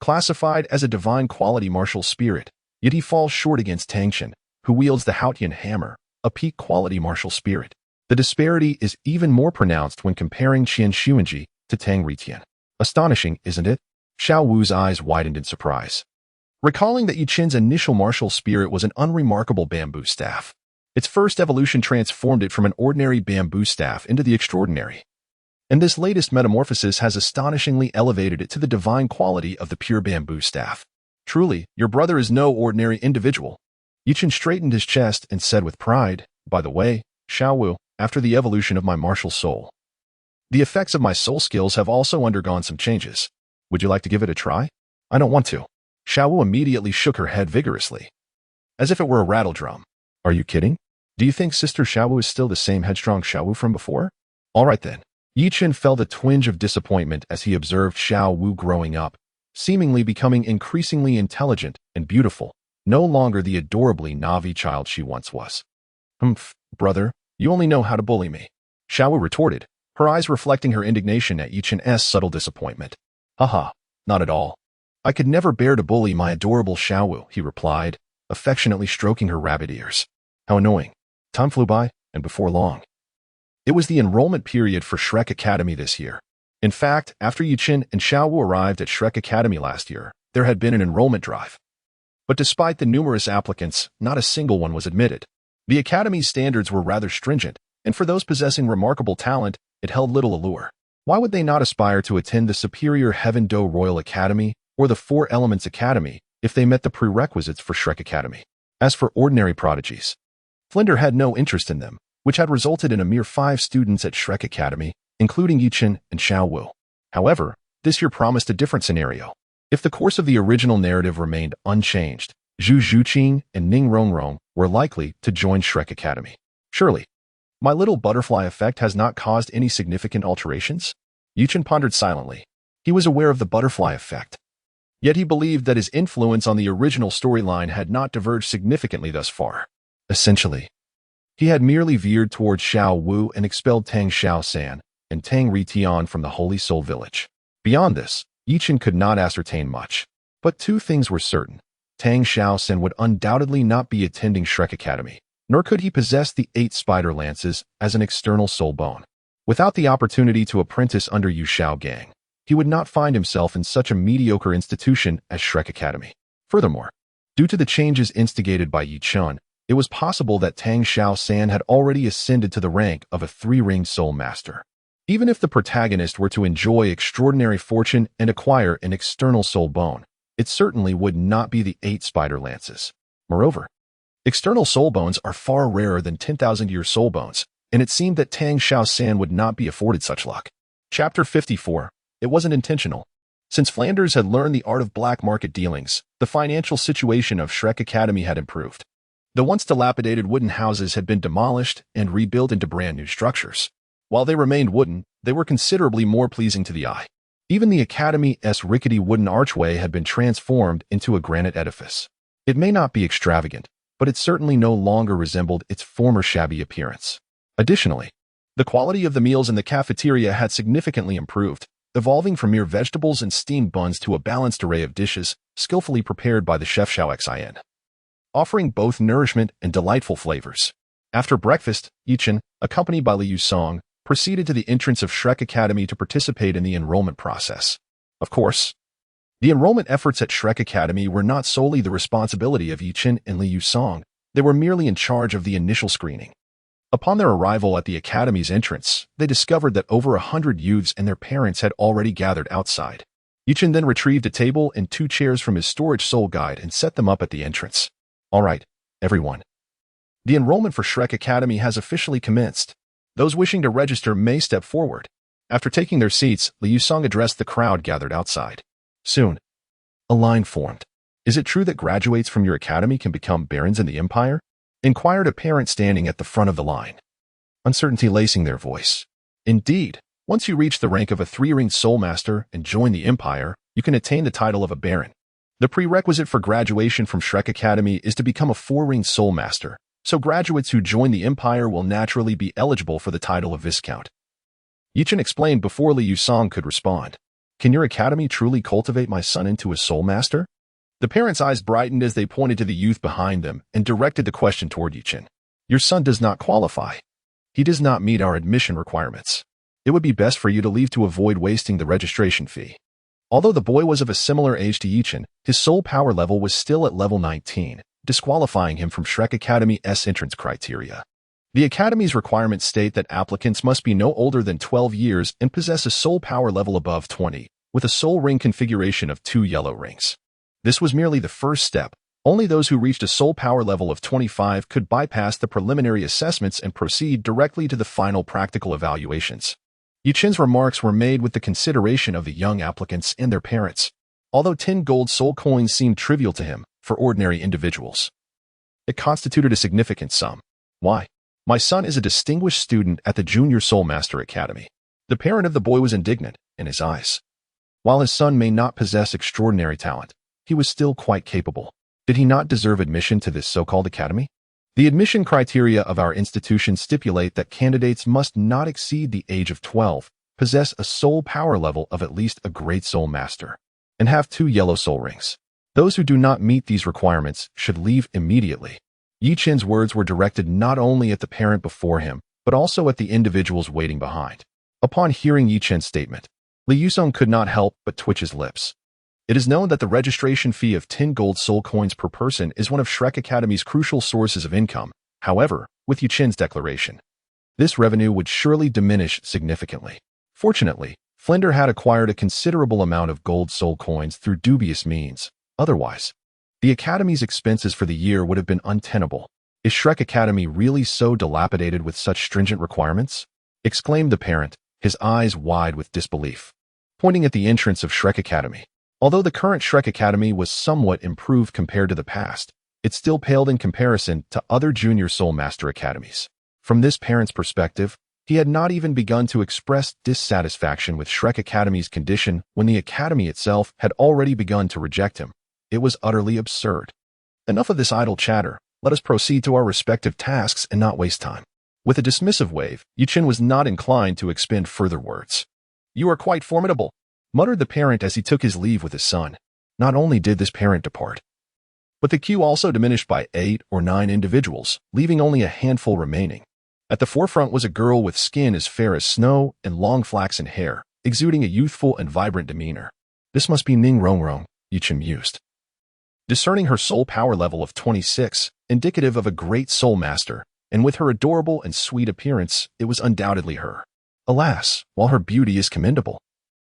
classified as a divine quality martial spirit, yet he falls short against Tangxian, who wields the Haotian hammer, a peak quality martial spirit. The disparity is even more pronounced when comparing Qian Xuanji to Tang Ritian. Astonishing, isn't it? Xiao Wu's eyes widened in surprise, recalling that Yiqin's initial martial spirit was an unremarkable bamboo staff. Its first evolution transformed it from an ordinary bamboo staff into the extraordinary, and this latest metamorphosis has astonishingly elevated it to the divine quality of the pure bamboo staff. Truly, your brother is no ordinary individual. Yiqin straightened his chest and said with pride, by the way, Xiao Wu, after the evolution of my martial soul, the effects of my soul skills have also undergone some changes. Would you like to give it a try? I don't want to. Xiao Wu immediately shook her head vigorously, as if it were a rattle drum. Are you kidding? Do you think Sister Xiao Wu is still the same headstrong Xiao Wu from before? All right then. Yiqin felt a twinge of disappointment as he observed Xiao Wu growing up, seemingly becoming increasingly intelligent and beautiful, no longer the adorably Navi child she once was. Humph, brother, you only know how to bully me. Xiao Wu retorted, her eyes reflecting her indignation at Yiqin's subtle disappointment. Haha, not at all. I could never bear to bully my adorable Xiao Wu, he replied, affectionately stroking her rabbit ears. How annoying. Time flew by, and before long, it was the enrollment period for Shrek Academy this year. In fact, after Yiqin and Xiao Wu arrived at Shrek Academy last year, there had been an enrollment drive. But despite the numerous applicants, not a single one was admitted. The Academy's standards were rather stringent, and for those possessing remarkable talent, it held little allure. Why would they not aspire to attend the superior Heaven Do Royal Academy or the Four Elements Academy if they met the prerequisites for Shrek Academy? As for ordinary prodigies, Flinder had no interest in them, which had resulted in a mere 5 students at Shrek Academy, including Yichen and Xiao Wu. However, this year promised a different scenario. If the course of the original narrative remained unchanged, Zhu Zhuqing and Ning Rongrong were likely to join Shrek Academy. Surely, my little butterfly effect has not caused any significant alterations? Yichen pondered silently. He was aware of the butterfly effect. Yet he believed that his influence on the original storyline had not diverged significantly thus far. Essentially, he had merely veered towards Xiao Wu and expelled Tang Xiaosan and Tang Ritian from the Holy Soul Village. Beyond this, Yichen could not ascertain much. But 2 things were certain. Tang Xiaosan would undoubtedly not be attending Shrek Academy, nor could he possess the 8 spider lances as an external soul bone. Without the opportunity to apprentice under Yu Xiao Gang, he would not find himself in such a mediocre institution as Shrek Academy. Furthermore, due to the changes instigated by Yi Chun, it was possible that Tang Xiaosan had already ascended to the rank of a 3-ringed soul master. Even if the protagonist were to enjoy extraordinary fortune and acquire an external soul bone, it certainly would not be the 8 spider lances. Moreover, external soul bones are far rarer than 10,000-year soul bones, and it seemed that Tang Xiaosan would not be afforded such luck. Chapter 54. It wasn't intentional. Since Flanders had learned the art of black market dealings, the financial situation of Shrek Academy had improved. The once dilapidated wooden houses had been demolished and rebuilt into brand new structures. While they remained wooden, they were considerably more pleasing to the eye. Even the Academy's rickety wooden archway had been transformed into a granite edifice. It may not be extravagant, but it certainly no longer resembled its former shabby appearance. Additionally, the quality of the meals in the cafeteria had significantly improved, evolving from mere vegetables and steamed buns to a balanced array of dishes, skillfully prepared by the chef Xiao Xin, offering both nourishment and delightful flavors. After breakfast, Yichen, accompanied by Liu Song, proceeded to the entrance of Shrek Academy to participate in the enrollment process. Of course, the enrollment efforts at Shrek Academy were not solely the responsibility of Yichen and Liu Song. They were merely in charge of the initial screening. Upon their arrival at the Academy's entrance, they discovered that over 100 youths and their parents had already gathered outside. Yichen then retrieved a table and 2 chairs from his storage soul guide and set them up at the entrance. All right, everyone. The enrollment for Shrek Academy has officially commenced. Those wishing to register may step forward. After taking their seats, Liu Song addressed the crowd gathered outside. Soon, a line formed. Is it true that graduates from your academy can become barons in the Empire? Inquired a parent standing at the front of the line, uncertainty lacing their voice. Indeed, once you reach the rank of a 3-ringed soul master and join the Empire, you can attain the title of a baron. The prerequisite for graduation from Shrek Academy is to become a 4-ringed soul master, so graduates who join the Empire will naturally be eligible for the title of Viscount. Yichen explained before Liu Song could respond. Can your academy truly cultivate my son into a soul master? The parents' eyes brightened as they pointed to the youth behind them and directed the question toward Yichen. Your son does not qualify. He does not meet our admission requirements. It would be best for you to leave to avoid wasting the registration fee. Although the boy was of a similar age to Yichen, his soul power level was still at level 19, disqualifying him from Shrek Academy's entrance criteria. The Academy's requirements state that applicants must be no older than 12 years and possess a soul power level above 20, with a soul ring configuration of 2 yellow rings. This was merely the first step. Only those who reached a soul power level of 25 could bypass the preliminary assessments and proceed directly to the final practical evaluations. Yichen's remarks were made with the consideration of the young applicants and their parents. Although 10 gold soul coins seemed trivial to him, for ordinary individuals, it constituted a significant sum. Why? My son is a distinguished student at the Junior Soul Master Academy. The parent of the boy was indignant in his eyes. While his son may not possess extraordinary talent, he was still quite capable. Did he not deserve admission to this so-called academy? The admission criteria of our institution stipulate that candidates must not exceed the age of 12, possess a soul power level of at least a great soul master, and have 2 yellow soul rings. Those who do not meet these requirements should leave immediately. Yichen's words were directed not only at the parent before him, but also at the individuals waiting behind. Upon hearing Yichen's statement, Liu Song could not help but twitch his lips. It is known that the registration fee of 10 gold soul coins per person is one of Shrek Academy's crucial sources of income, However, with Yuchin's declaration, this revenue would surely diminish significantly. Fortunately, Flinder had acquired a considerable amount of gold soul coins through dubious means. Otherwise, the Academy's expenses for the year would have been untenable. Is Shrek Academy really so dilapidated with such stringent requirements? Exclaimed the parent, his eyes wide with disbelief, pointing at the entrance of Shrek Academy. Although the current Shrek Academy was somewhat improved compared to the past, it still paled in comparison to other junior Soul Master academies. From this parent's perspective, he had not even begun to express dissatisfaction with Shrek Academy's condition when the academy itself had already begun to reject him. It was utterly absurd. Enough of this idle chatter. Let us proceed to our respective tasks and not waste time. With a dismissive wave, Yuchin was not inclined to expend further words. You are quite formidable, muttered the parent as he took his leave with his son. Not only did this parent depart, but the queue also diminished by 8 or 9 individuals, leaving only a handful remaining. At the forefront was a girl with skin as fair as snow and long flaxen hair, exuding a youthful and vibrant demeanor. This must be Ning Rongrong, Yuchin mused. Discerning her soul power level of 26, indicative of a great soul master, and with her adorable and sweet appearance, it was undoubtedly her. Alas, while her beauty is commendable,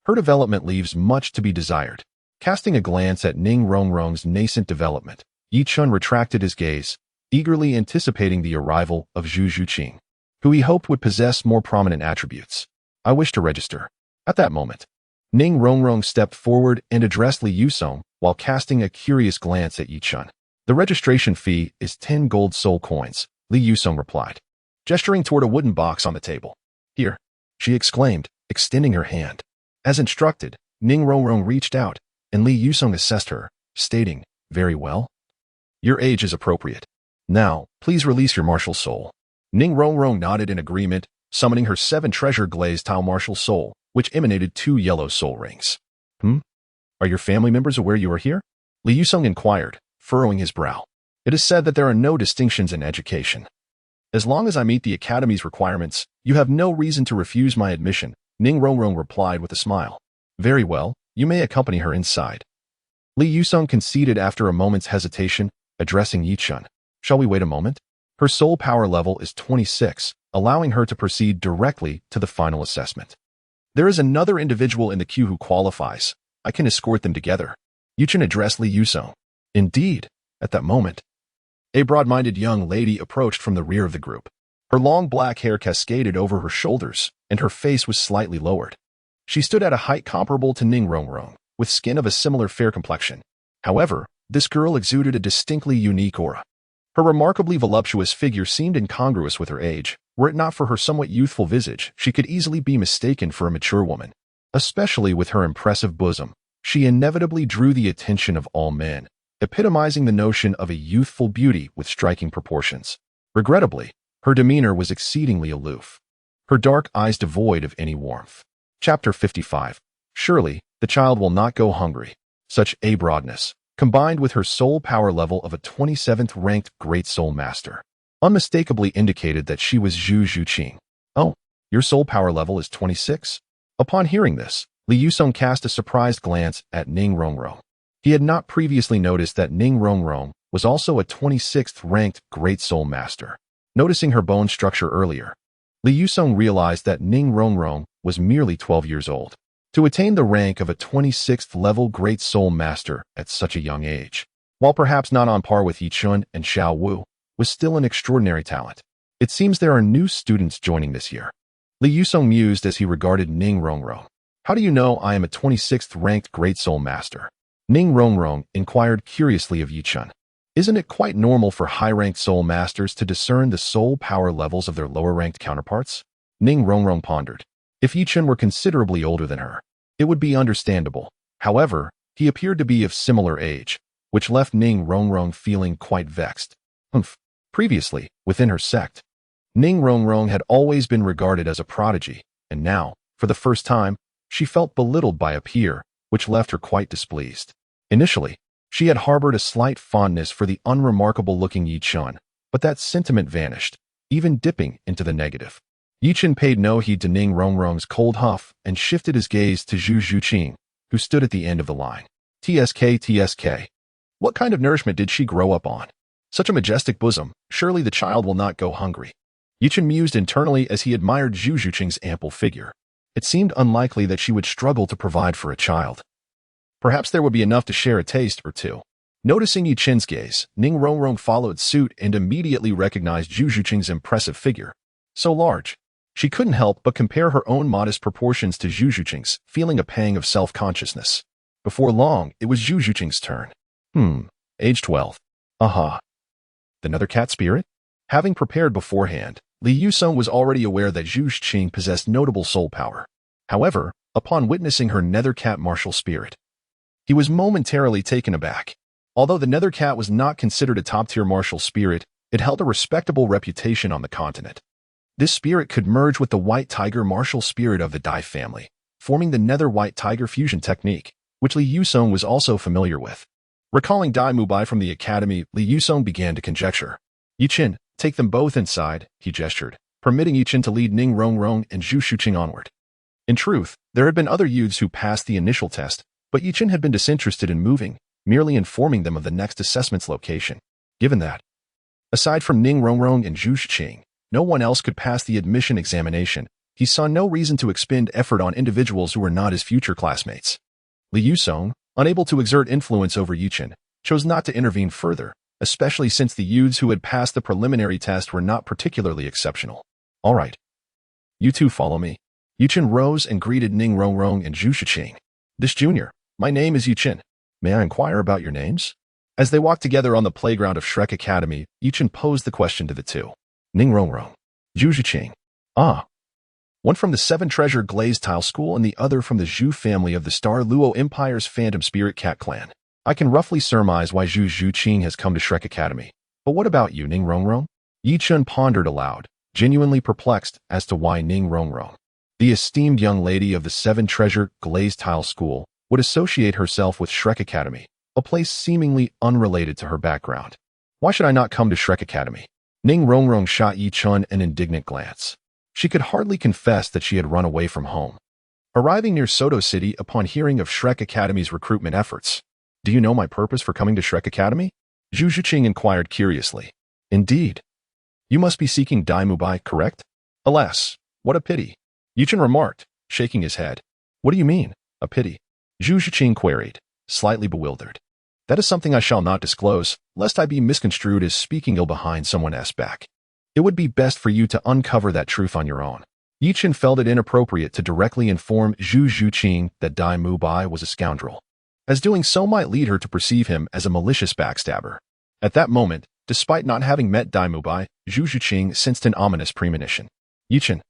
her development leaves much to be desired. Casting a glance at Ning Rongrong's nascent development, Yichun retracted his gaze, eagerly anticipating the arrival of Zhu Zhuqing, who he hoped would possess more prominent attributes. I wish to register. At that moment, Ning Rongrong stepped forward and addressed Li Yusong while casting a curious glance at Yichun. The registration fee is 10 gold soul coins, Li Yusong replied, gesturing toward a wooden box on the table. Here, she exclaimed, extending her hand. As instructed, Ning Rongrong reached out, and Li Yusong assessed her, stating, very well. Your age is appropriate. Now, please release your martial soul. Ning Rongrong nodded in agreement, summoning her 7 treasure glazed Tao martial soul, which emanated 2 yellow soul rings. Are your family members aware you are here? Li Yusong inquired, furrowing his brow. It is said that there are no distinctions in education. As long as I meet the academy's requirements, you have no reason to refuse my admission, Ning Rongrong replied with a smile. Very well, you may accompany her inside. Li Yusong conceded after a moment's hesitation, addressing Yichun. Shall we wait a moment? Her soul power level is 26, allowing her to proceed directly to the final assessment. There is another individual in the queue who qualifies. I can escort them together. Yichun addressed Li Yusong. Indeed, at that moment, a broad-minded young lady approached from the rear of the group. Her long black hair cascaded over her shoulders, and her face was slightly lowered. She stood at a height comparable to Ning Rongrong, with skin of a similar fair complexion. However, this girl exuded a distinctly unique aura. Her remarkably voluptuous figure seemed incongruous with her age. Were it not for her somewhat youthful visage, she could easily be mistaken for a mature woman. Especially with her impressive bosom, she inevitably drew the attention of all men, epitomizing the notion of a youthful beauty with striking proportions. Regrettably, her demeanor was exceedingly aloof, her dark eyes devoid of any warmth. Chapter 55. Surely, the child will not go hungry. Such a broadness, combined with her soul power level of a 27th ranked Great Soul Master, unmistakably indicated that she was Zhu Zhuqing. Oh, your soul power level is 26? Upon hearing this, Li Yusong cast a surprised glance at Ning Rongrong. He had not previously noticed that Ning Rongrong was also a 26th ranked Great Soul Master. Noticing her bone structure earlier, Li Yusong realized that Ning Rongrong was merely 12 years old. To attain the rank of a 26th level Great Soul Master at such a young age, while perhaps not on par with Yichun and Xiao Wu, was still an extraordinary talent. It seems there are new students joining this year. Li Yusong mused as he regarded Ning Rongrong. How do you know I am a 26th ranked Great Soul Master? Ning Rongrong inquired curiously of Yichun. Isn't it quite normal for high-ranked soul masters to discern the soul power levels of their lower-ranked counterparts? Ning Rongrong pondered. If Yichun were considerably older than her, it would be understandable. However, he appeared to be of similar age, which left Ning Rongrong feeling quite vexed. Previously, within her sect, Ning Rongrong had always been regarded as a prodigy, and now, for the first time, she felt belittled by a peer, which left her quite displeased. Initially, she had harbored a slight fondness for the unremarkable-looking Yichun, but that sentiment vanished, even dipping into the negative. Yichun paid no heed to Ning Rongrong's cold huff and shifted his gaze to Zhu Zhuqing, who stood at the end of the line. TSK. What kind of nourishment did she grow up on? Such a majestic bosom, surely the child will not go hungry. Yichen mused internally as he admired Zhu Zhuqing's ample figure. It seemed unlikely that she would struggle to provide for a child. Perhaps there would be enough to share a taste or two. Noticing Yichen's gaze, Ning Rongrong followed suit and immediately recognized Zhu Zhuqing's impressive figure. So large. She couldn't help but compare her own modest proportions to Zhu Zhuqing's, feeling a pang of self-consciousness. Before long, it was Zhu Zhuqing's turn. Age 12. Aha. The nether cat spirit? Having prepared beforehand, Li Yusong was already aware that Zhu Zhuqing possessed notable soul power. However, upon witnessing her nether cat martial spirit, he was momentarily taken aback. Although the nether cat was not considered a top-tier martial spirit, it held a respectable reputation on the continent. This spirit could merge with the white tiger martial spirit of the Dai family, forming the nether-white tiger fusion technique, which Li Yusong was also familiar with. Recalling Dai Mubai from the academy, Li Yusong began to conjecture. Yichen, take them both inside, he gestured, permitting Yichen to lead Ning Rongrong and Zhu Zhuqing onward. In truth, there had been other youths who passed the initial test, but Yichen had been disinterested in moving, merely informing them of the next assessment's location. Given that, aside from Ning Rongrong and Zhu Zhuqing, no one else could pass the admission examination, he saw no reason to expend effort on individuals who were not his future classmates. Li Yusong, unable to exert influence over Yichen, chose not to intervene further, especially since the youths who had passed the preliminary test were not particularly exceptional. All right. You two follow me. Yichen rose and greeted Ning Rongrong and Zhu Zhuqing. This junior, my name is Yichen. May I inquire about your names? As they walked together on the playground of Shrek Academy, Yichen posed the question to the two. Ning Rongrong. Zhu Zhuqing. Ah. One from the Seven Treasure Glazed Tile School and the other from the Zhu family of the Star Luo Empire's Phantom Spirit Cat Clan. I can roughly surmise why Zhu Zhuqing has come to Shrek Academy. But what about you, Ning Rongrong? Yichen pondered aloud, genuinely perplexed as to why Ning Rongrong, the esteemed young lady of the Seven Treasure Glazed Tile School, would associate herself with Shrek Academy, a place seemingly unrelated to her background. Why should I not come to Shrek Academy? Ning Rongrong shot Yichen an indignant glance. She could hardly confess that she had run away from home. Arriving near Soto City upon hearing of Shrek Academy's recruitment efforts. Do you know my purpose for coming to Shrek Academy? Zhu Zhuqing inquired curiously. Indeed. You must be seeking Dai Mubai, correct? Alas, what a pity. Yichen remarked, shaking his head. What do you mean, a pity? Zhu Zhuqing queried, slightly bewildered. That is something I shall not disclose, lest I be misconstrued as speaking ill behind someone else's back. It would be best for you to uncover that truth on your own. Yichen felt it inappropriate to directly inform Zhu Zhuqing that Dai Mubai was a scoundrel, as doing so might lead her to perceive him as a malicious backstabber. At that moment, despite not having met Dai Mubai, Zhu Zhuqing sensed an ominous premonition. Yichen,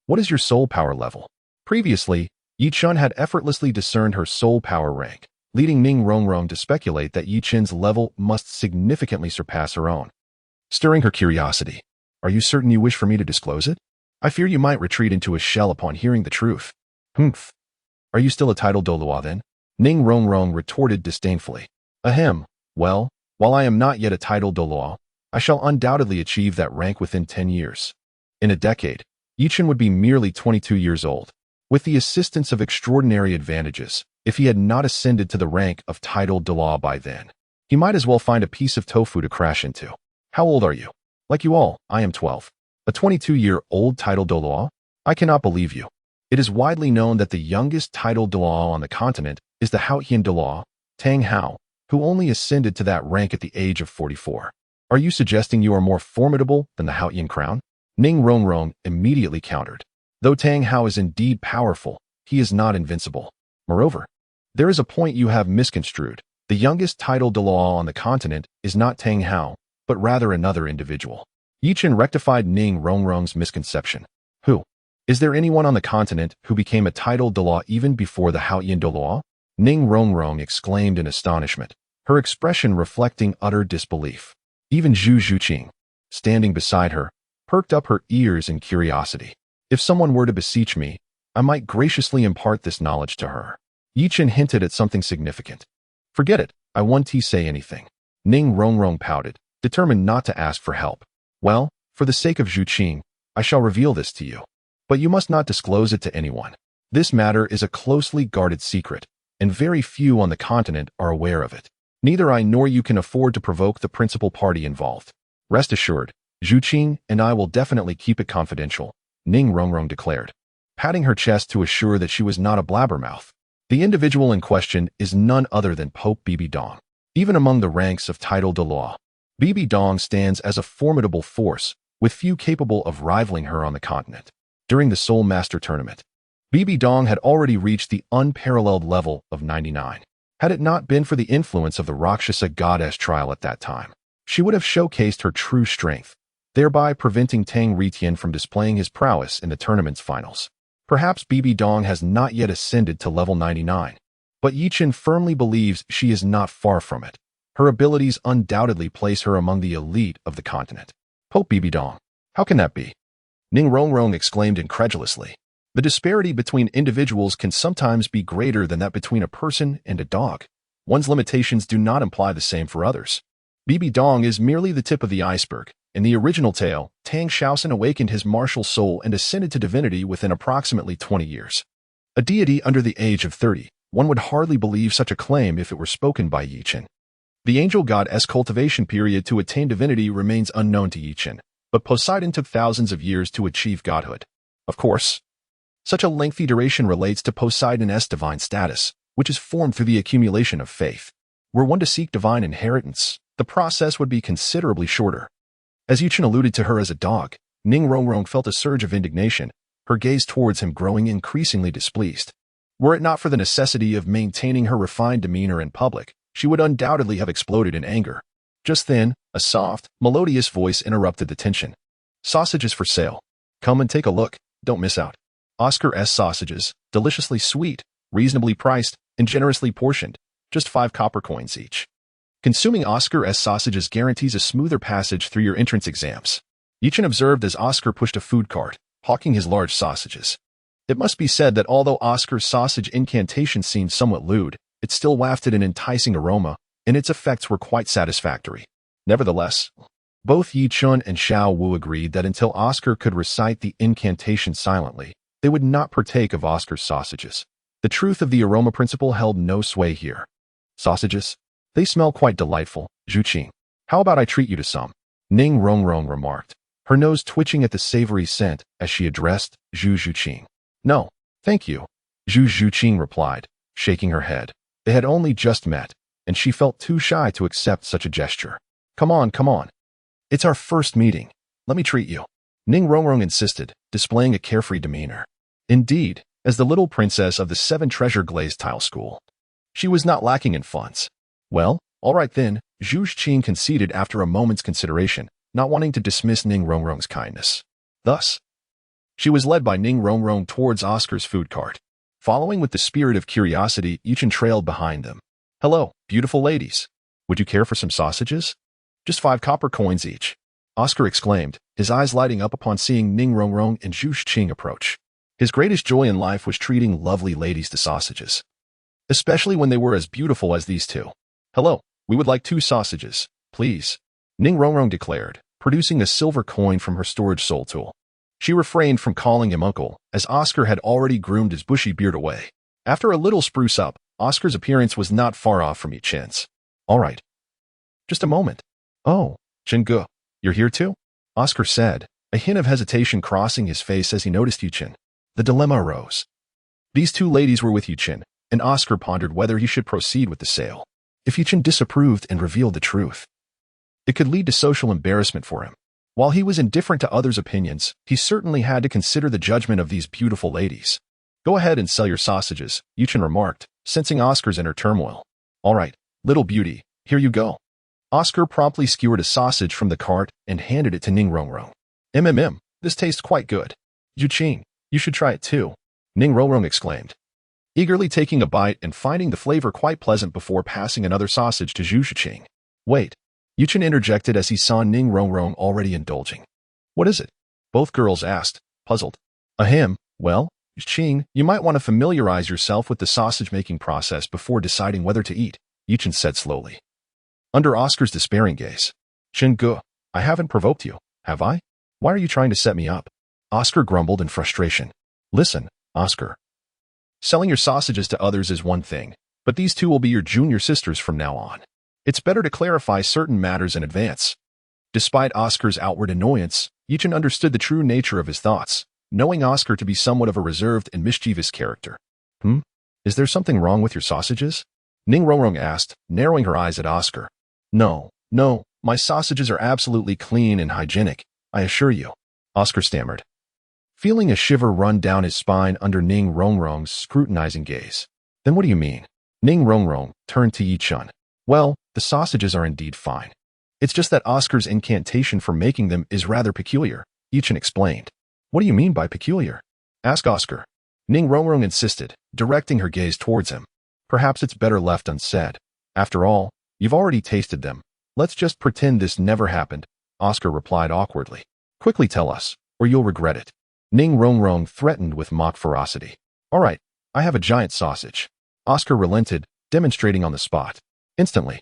what is your soul power level? Previously, Yichen had effortlessly discerned her soul power rank, leading Ning Rongrong to speculate that Yichen's level must significantly surpass her own. Stirring her curiosity, are you certain you wish for me to disclose it? I fear you might retreat into a shell upon hearing the truth. Humph. Are you still a titled Douluo then? Ning Rongrong retorted disdainfully. Ahem. Well, while I am not yet a titled Douluo, I shall undoubtedly achieve that rank within 10 years. In a decade, Yichen would be merely 22 years old. With the assistance of extraordinary advantages, if he had not ascended to the rank of titled Douluo by then, he might as well find a piece of tofu to crash into. How old are you? Like you all, I am 12. A 22-year-old titled Douluo? I cannot believe you. It is widely known that the youngest titled Douluo on the continent is the Haotian Douluo, Tang Hao, who only ascended to that rank at the age of 44. Are you suggesting you are more formidable than the Haotian crown? Ning Rongrong immediately countered. Though Tang Hao is indeed powerful, he is not invincible. Moreover, there is a point you have misconstrued. The youngest titled Douluo on the continent is not Tang Hao, but rather another individual. Yichen rectified Ning Rongrong's misconception. Who? Is there anyone on the continent who became a titled Douluo even before the Haotian Douluo? Ning Rongrong exclaimed in astonishment, her expression reflecting utter disbelief. Even Zhu Zhuqing, standing beside her, perked up her ears in curiosity. If someone were to beseech me, I might graciously impart this knowledge to her. Yichen hinted at something significant. Forget it, I won't say anything. Ning Rongrong pouted, determined not to ask for help. Well, for the sake of Zhuqing, I shall reveal this to you. But you must not disclose it to anyone. This matter is a closely guarded secret, and very few on the continent are aware of it. Neither I nor you can afford to provoke the principal party involved. Rest assured, Zhu Qing and I will definitely keep it confidential, Ning Rongrong declared, patting her chest to assure that she was not a blabbermouth. The individual in question is none other than Pope Bibi Dong. Even among the ranks of title Douluo, Bibi Dong stands as a formidable force, with few capable of rivaling her on the continent. During the Soul Master Tournament, Bibi Dong had already reached the unparalleled level of 99. Had it not been for the influence of the Rakshasa goddess trial at that time, she would have showcased her true strength, thereby preventing Tang Ritian from displaying his prowess in the tournament's finals. Perhaps Bibi Dong has not yet ascended to level 99, but Yichen firmly believes she is not far from it. Her abilities undoubtedly place her among the elite of the continent. Pope Bibi Dong, how can that be? Ning Rongrong exclaimed incredulously. The disparity between individuals can sometimes be greater than that between a person and a dog. One's limitations do not imply the same for others. Bibi Dong is merely the tip of the iceberg. In the original tale, Tang Shaoxin awakened his martial soul and ascended to divinity within approximately 20 years. A deity under the age of 30, one would hardly believe such a claim if it were spoken by Yichen. The angel god's cultivation period to attain divinity remains unknown to Yichen, but Poseidon took thousands of years to achieve godhood. Of course, such a lengthy duration relates to Poseidon's divine status, which is formed through the accumulation of faith. Were one to seek divine inheritance, the process would be considerably shorter. As Yichen alluded to her as a dog, Ning Rongrong felt a surge of indignation, her gaze towards him growing increasingly displeased. Were it not for the necessity of maintaining her refined demeanor in public, she would undoubtedly have exploded in anger. Just then, a soft, melodious voice interrupted the tension. Sausages for sale. Come and take a look, don't miss out. Oscar's sausages, deliciously sweet, reasonably priced, and generously portioned, just 5 copper coins each. Consuming Oscar's sausages guarantees a smoother passage through your entrance exams. Yichen observed as Oscar pushed a food cart, hawking his large sausages. It must be said that although Oscar's sausage incantation seemed somewhat lewd, it still wafted an enticing aroma, and its effects were quite satisfactory. Nevertheless, both Yichen and Xiao Wu agreed that until Oscar could recite the incantation silently, they would not partake of Oscar's sausages. The truth of the aroma principle held no sway here. Sausages? They smell quite delightful, Zhu Qing. How about I treat you to some? Ning Rongrong remarked, her nose twitching at the savory scent as she addressed Zhu Qing. No, thank you, Zhu Qing replied, shaking her head. They had only just met, and she felt too shy to accept such a gesture. Come on, come on. It's our first meeting. Let me treat you. Ning Rongrong insisted, displaying a carefree demeanor. Indeed, as the little princess of the 7 Treasure Glazed Tile School, she was not lacking in funds. Well, all right then, Zhu Qing conceded after a moment's consideration, not wanting to dismiss Ning Rongrong's kindness. Thus, she was led by Ning Rongrong towards Oscar's food cart. Following with the spirit of curiosity, Yichen trailed behind them. Hello, beautiful ladies. Would you care for some sausages? Just 5 copper coins each, Oscar exclaimed, his eyes lighting up upon seeing Ning Rongrong and Zhu Qing approach. His greatest joy in life was treating lovely ladies to sausages, especially when they were as beautiful as these two. Hello, we would like 2 sausages, please, Ning Rongrong declared, producing a silver coin from her storage soul tool. She refrained from calling him uncle, as Oscar had already groomed his bushy beard away. After a little spruce up, Oscar's appearance was not far off from Yichen's. All right. Just a moment. Oh, Chengge, you're here too? Oscar said, a hint of hesitation crossing his face as he noticed Yichen. The dilemma arose. These 2 ladies were with Yichen, and Oscar pondered whether he should proceed with the sale. If Yichen disapproved and revealed the truth, it could lead to social embarrassment for him. While he was indifferent to others' opinions, he certainly had to consider the judgment of these beautiful ladies. Go ahead and sell your sausages, Yichen remarked, sensing Oscar's inner turmoil. All right, little beauty, here you go. Oscar promptly skewered a sausage from the cart and handed it to Ning Rongrong. This tastes quite good. Zhu Qing, you should try it too, Ning Rongrong exclaimed, eagerly taking a bite and finding the flavor quite pleasant before passing another sausage to Zhu Qing. Wait, Yichen interjected as he saw Ning Rongrong already indulging. What is it? Both girls asked, puzzled. Well, Qing, you might want to familiarize yourself with the sausage-making process before deciding whether to eat, Yichen said slowly. Under Oscar's despairing gaze. Chengge, I haven't provoked you, have I? Why are you trying to set me up? Oscar grumbled in frustration. Listen, Oscar. Selling your sausages to others is one thing, but these 2 will be your junior sisters from now on. It's better to clarify certain matters in advance. Despite Oscar's outward annoyance, Yichen understood the true nature of his thoughts, knowing Oscar to be somewhat of a reserved and mischievous character. Is there something wrong with your sausages? Ning Rongrong asked, narrowing her eyes at Oscar. No, my sausages are absolutely clean and hygienic, I assure you, Oscar stammered, feeling a shiver run down his spine under Ning Rongrong's scrutinizing gaze. Then what do you mean? Ning Rongrong turned to Yichen. Well, the sausages are indeed fine. It's just that Oscar's incantation for making them is rather peculiar, Yichen explained. What do you mean by peculiar? Asked Oscar. Ning Rongrong insisted, directing her gaze towards him. Perhaps it's better left unsaid. After all, you've already tasted them. Let's just pretend this never happened, Oscar replied awkwardly. Quickly tell us, or you'll regret it. Ning Rongrong threatened with mock ferocity. All right, I have a giant sausage. Oscar relented, demonstrating on the spot. Instantly,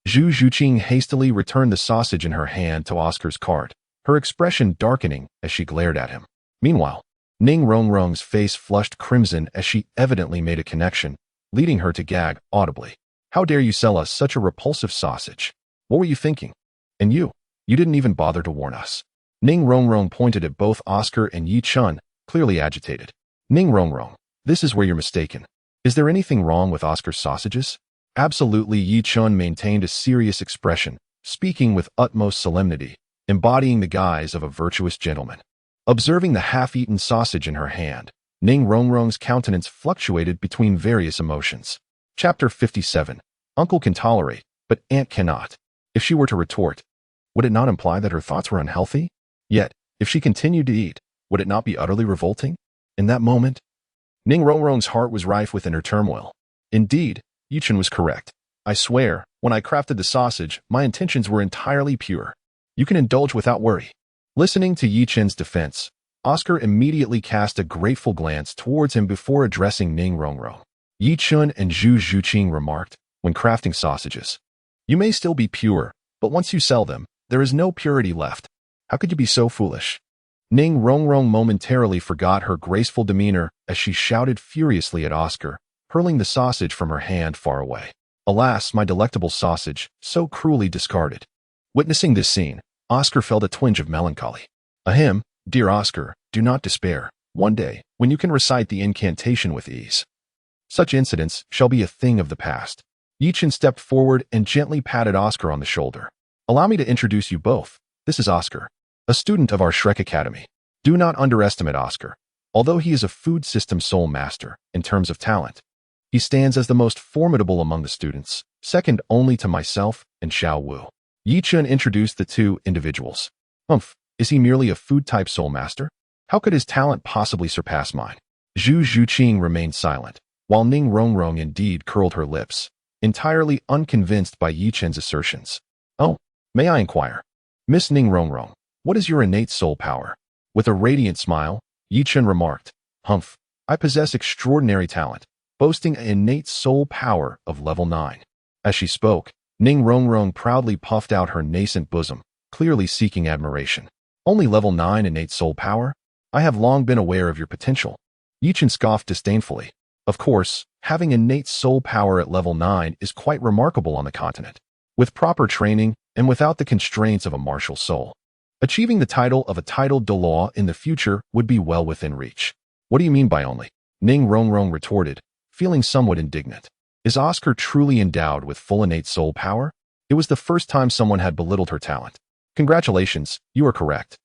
Zhu Zhuqing hastily returned the sausage in her hand to Oscar's cart, her expression darkening as she glared at him. Meanwhile, Ning Rongrong's face flushed crimson as she evidently made a connection, leading her to gag audibly. How dare you sell us such a repulsive sausage? What were you thinking? And you didn't even bother to warn us. Ning Rongrong pointed at both Oscar and Yichen, clearly agitated. Ning Rongrong, this is where you're mistaken. Is there anything wrong with Oscar's sausages? Absolutely, Yichen maintained a serious expression, speaking with utmost solemnity, embodying the guise of a virtuous gentleman. Observing the half-eaten sausage in her hand, Ning Rongrong's countenance fluctuated between various emotions. Chapter 57. Uncle can tolerate, but Aunt cannot. If she were to retort, would it not imply that her thoughts were unhealthy? Yet, if she continued to eat, would it not be utterly revolting? In that moment, Ning Rongrong's heart was rife with inner turmoil. Indeed, Yichen was correct. I swear, when I crafted the sausage, my intentions were entirely pure. You can indulge without worry. Listening to Yichen's defense, Oscar immediately cast a grateful glance towards him before addressing Ning Rongrong. Yichen and Zhu Zhuqing remarked, when crafting sausages, you may still be pure, but once you sell them, there is no purity left. How could you be so foolish? Ning Rongrong momentarily forgot her graceful demeanor as she shouted furiously at Oscar, hurling the sausage from her hand far away. Alas, my delectable sausage, so cruelly discarded. Witnessing this scene, Oscar felt a twinge of melancholy. Ahem, dear Oscar, do not despair. One day, when you can recite the incantation with ease, such incidents shall be a thing of the past. Yichen stepped forward and gently patted Oscar on the shoulder. Allow me to introduce you both. This is Oscar, a student of our Shrek Academy. Do not underestimate Oscar. Although he is a food system soul master in terms of talent, he stands as the most formidable among the students, second only to myself and Xiao Wu. Yichen introduced the two individuals. Is he merely a food-type soul master? How could his talent possibly surpass mine? Zhu Zhuqing remained silent, while Ning Rongrong indeed curled her lips, entirely unconvinced by Yichen's assertions. Oh, may I inquire? Miss Ning Rongrong, what is your innate soul power? With a radiant smile, Yichen remarked, I possess extraordinary talent, boasting an innate soul power of level 9. As she spoke, Ning Rongrong proudly puffed out her nascent bosom, clearly seeking admiration. Only level 9 innate soul power? I have long been aware of your potential. Yichen scoffed disdainfully. Of course, having innate soul power at level 9 is quite remarkable on the continent. With proper training and without the constraints of a martial soul, achieving the title of a titled Douluo in the future would be well within reach. What do you mean by only? Ning Rongrong retorted, feeling somewhat indignant. Is Oscar truly endowed with full innate soul power? It was the first time someone had belittled her talent. Congratulations, you are correct.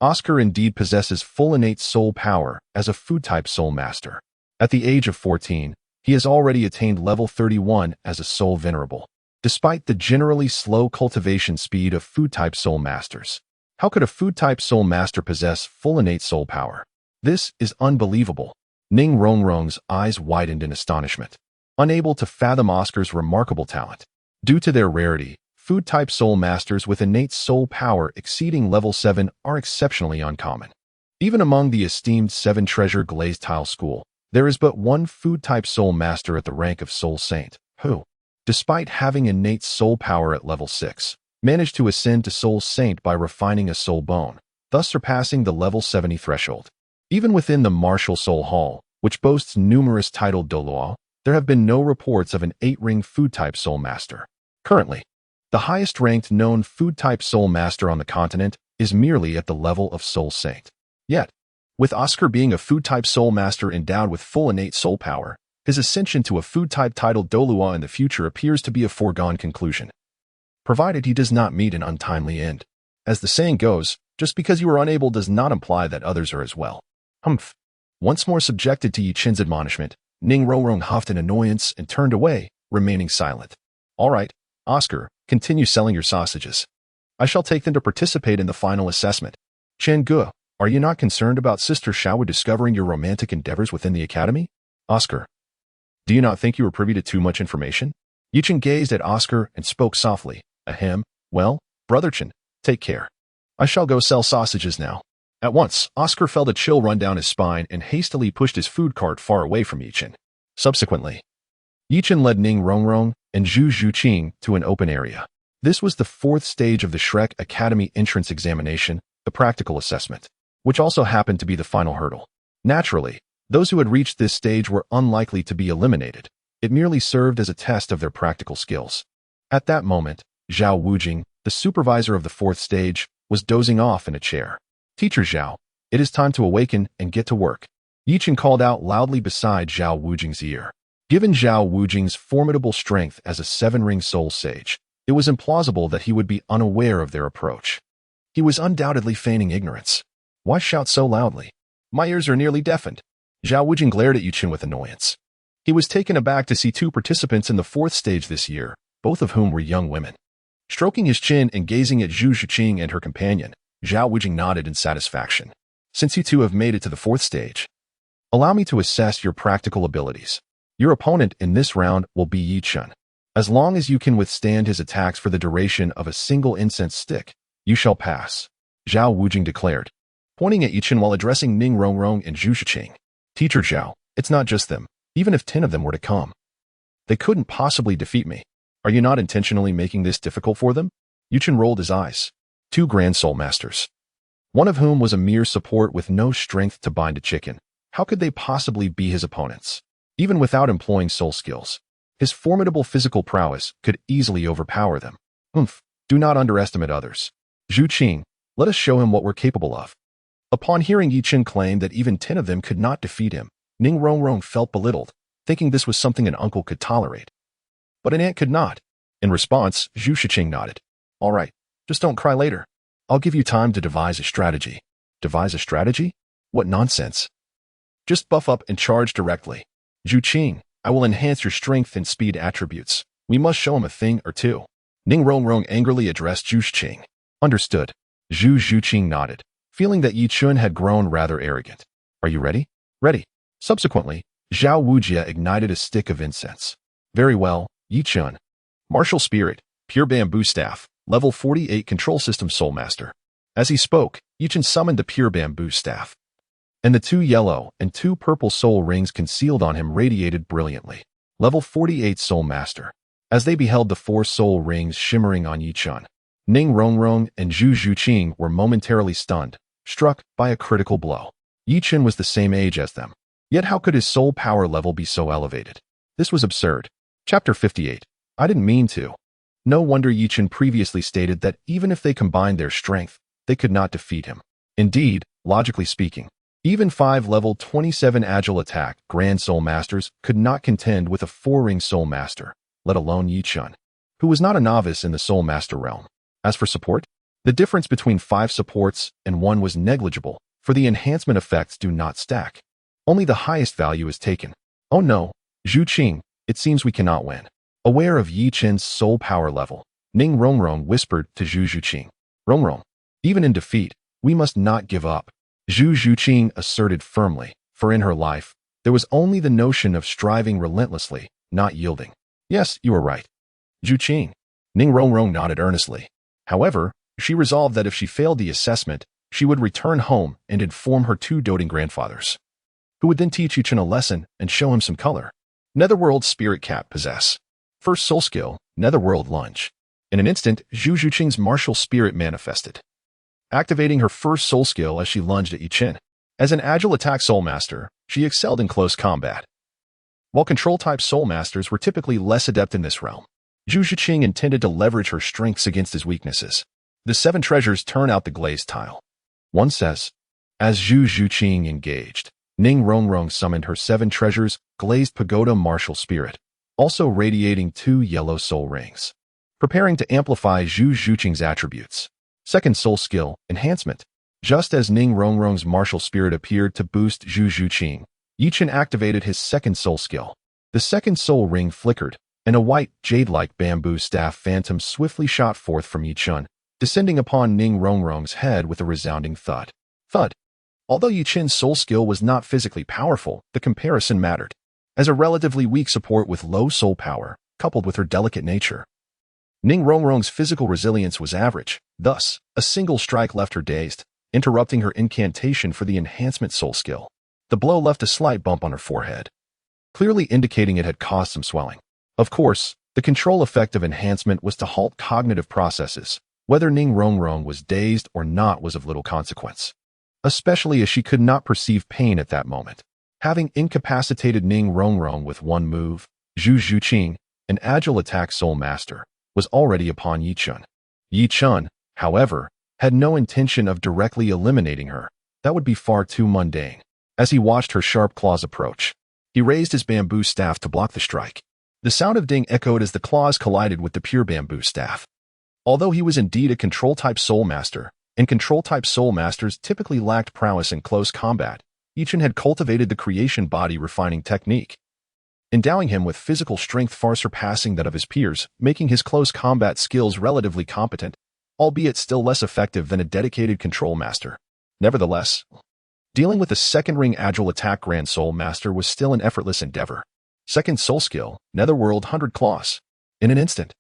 Oscar indeed possesses full innate soul power as a food-type soul master. At the age of 14, he has already attained level 31 as a soul venerable. Despite the generally slow cultivation speed of food-type soul masters, how could a food-type soul master possess full innate soul power? This is unbelievable. Ning Rongrong's eyes widened in astonishment, unable to fathom Oscar's remarkable talent. Due to their rarity, food-type soul masters with innate soul power exceeding level 7 are exceptionally uncommon. Even among the esteemed 7 Treasure Glazed Tile School, there is but one food-type soul master at the rank of Soul Saint, who, despite having innate soul power at level 6, managed to ascend to Soul Saint by refining a soul bone, thus surpassing the level 70 threshold. Even within the Martial Soul Hall, which boasts numerous titled Douluo, there have been no reports of an 8-ring food-type soul master. Currently, The highest-ranked known food-type soul master on the continent is merely at the level of soul saint. Yet, with Oscar being a food-type soul master endowed with full innate soul power, his ascension to a food-type titled Douluo in the future appears to be a foregone conclusion, provided he does not meet an untimely end. As the saying goes, just because you are unable does not imply that others are as well. Humph. Once more subjected to Yi Chen's admonishment, Ning Rongrong huffed in annoyance and turned away, remaining silent. All right, Oscar, continue selling your sausages. I shall take them to participate in the final assessment. Chen Ge, are you not concerned about Sister Xiaowu discovering your romantic endeavors within the academy? Oscar. Do you not think you were privy to too much information? Yi Chen gazed at Oscar and spoke softly. Ahem. Well, Brother Chen, take care. I shall go sell sausages now. At once, Oscar felt a chill run down his spine and hastily pushed his food cart far away from Yi Chen. Subsequently, Yi Chen led Ning Rongrong and Zhu Zhuqing to an open area. This was the fourth stage of the Shrek Academy entrance examination, the practical assessment, which also happened to be the final hurdle. Naturally, those who had reached this stage were unlikely to be eliminated. It merely served as a test of their practical skills. At that moment, Zhao Wujing, the supervisor of the fourth stage, was dozing off in a chair. Teacher Zhao, it is time to awaken and get to work. Yi Chen called out loudly beside Zhao Wujing's ear. Given Zhao Wujing's formidable strength as a seven-ring soul sage, it was implausible that he would be unaware of their approach. He was undoubtedly feigning ignorance. Why shout so loudly? My ears are nearly deafened. Zhao Wujing glared at Yi Chen with annoyance. He was taken aback to see two participants in the fourth stage this year, both of whom were young women. Stroking his chin and gazing at Zhu Zhuqing and her companion, Zhao Wujing nodded in satisfaction. Since you two have made it to the fourth stage, allow me to assess your practical abilities. Your opponent in this round will be Yi Chen. As long as you can withstand his attacks for the duration of a single incense stick, you shall pass, Zhao Wujing declared, pointing at Yi Chen while addressing Ning Rongrong and Zhu Zhuqing. Teacher Zhao, it's not just them. Even if 10 of them were to come, they couldn't possibly defeat me. Are you not intentionally making this difficult for them? Yi Chen rolled his eyes. Two Grand Soul Masters, one of whom was a mere support with no strength to bind a chicken. How could they possibly be his opponents? Even without employing soul skills, his formidable physical prowess could easily overpower them. Do not underestimate others. Zhu Qing, let us show him what we're capable of. Upon hearing Yi Chen claim that even 10 of them could not defeat him, Ning Rongrong felt belittled, thinking this was something an uncle could tolerate. But an aunt could not. In response, Zhu Zhuqing nodded. All right, just don't cry later. I'll give you time to devise a strategy. Devise a strategy? What nonsense. Just buff up and charge directly. Zhu Qing, I will enhance your strength and speed attributes. We must show him a thing or two. Ning Rongrong angrily addressed Zhu Zhuqing. Understood. Zhu Zhuqing nodded, feeling that Yi Chen had grown rather arrogant. Are you ready? Ready. Subsequently, Zhao Wujia ignited a stick of incense. Very well, Yi Chen. Martial Spirit, Pure Bamboo Staff, Level 48 Control System Soul Master. As he spoke, Yi Chen summoned the Pure Bamboo Staff, and the 2 yellow and 2 purple soul rings concealed on him radiated brilliantly. Level 48 Soul Master. As they beheld the 4 soul rings shimmering on Yi Chen, Ning Rongrong and Zhu Zhuqing were momentarily stunned, struck by a critical blow. Yi Chen was the same age as them. Yet how could his soul power level be so elevated? This was absurd. Chapter 58. I didn't mean to. No wonder Yi Chen previously stated that even if they combined their strength, they could not defeat him. Indeed, logically speaking, even 5 level 27 agile attack Grand Soul Masters could not contend with a 4-ring Soul Master, let alone Yi Chen, who was not a novice in the Soul Master realm. As for support, the difference between 5 supports and 1 was negligible, for the enhancement effects do not stack. Only the highest value is taken. Oh no, Zhu Qing, it seems we cannot win. Aware of Yi Chen's soul power level, Ning Rongrong whispered to Zhu Zhuqing. Rongrong, even in defeat, we must not give up. Zhu Zhuqing asserted firmly, for in her life, there was only the notion of striving relentlessly, not yielding. Yes, you are right. Zhu Qing. Ning Rongrong nodded earnestly. However, she resolved that if she failed the assessment, she would return home and inform her 2 doting grandfathers, who would then teach Yi Chen a lesson and show him some color. Netherworld Spirit Cap possess. First soul skill, Netherworld Lunge. In an instant, Zhu Zhuqing's martial spirit manifested, activating her first soul skill as she lunged at Yi Chen. As an agile attack soul master, she excelled in close combat. While control-type soul masters were typically less adept in this realm, Zhu Ziqing intended to leverage her strengths against his weaknesses. The 7 treasures turn out the glazed tile. One says, as Zhu Ziqing engaged, Ning Rongrong summoned her 7 treasures, glazed pagoda martial spirit, also radiating 2 yellow soul rings, preparing to amplify Zhu Ziqing's attributes. Second soul skill, enhancement. Just as Ning Rongrong's martial spirit appeared to boost Zhu Ziqing, Yichen activated his second soul skill. The second soul ring flickered, and a white, jade-like bamboo staff phantom swiftly shot forth from Yichen, descending upon Ning Rongrong's head with a resounding thud. Thud. Although Yichen's soul skill was not physically powerful, the comparison mattered. As a relatively weak support with low soul power, coupled with her delicate nature, Ning Rongrong's physical resilience was average. Thus, a single strike left her dazed, interrupting her incantation for the enhancement soul skill. The blow left a slight bump on her forehead, clearly indicating it had caused some swelling. Of course, the control effect of enhancement was to halt cognitive processes. Whether Ning Rongrong was dazed or not was of little consequence, especially as she could not perceive pain at that moment. Having incapacitated Ning Rongrong with one move, Zhu Ziqing, an agile attack soul master, was already upon Yichen. Yichen, however, had no intention of directly eliminating her. That would be far too mundane. As he watched her sharp claws approach, he raised his bamboo staff to block the strike. The sound of ding echoed as the claws collided with the pure bamboo staff. Although he was indeed a control-type soul master, and control-type soul masters typically lacked prowess in close combat, Yichen had cultivated the creation body refining technique, endowing him with physical strength far surpassing that of his peers, making his close combat skills relatively competent, albeit still less effective than a dedicated control master. Nevertheless, dealing with the second-ring agile attack Grand Soul Master was still an effortless endeavor. Second soul skill, Netherworld 100 Claws. In an instant,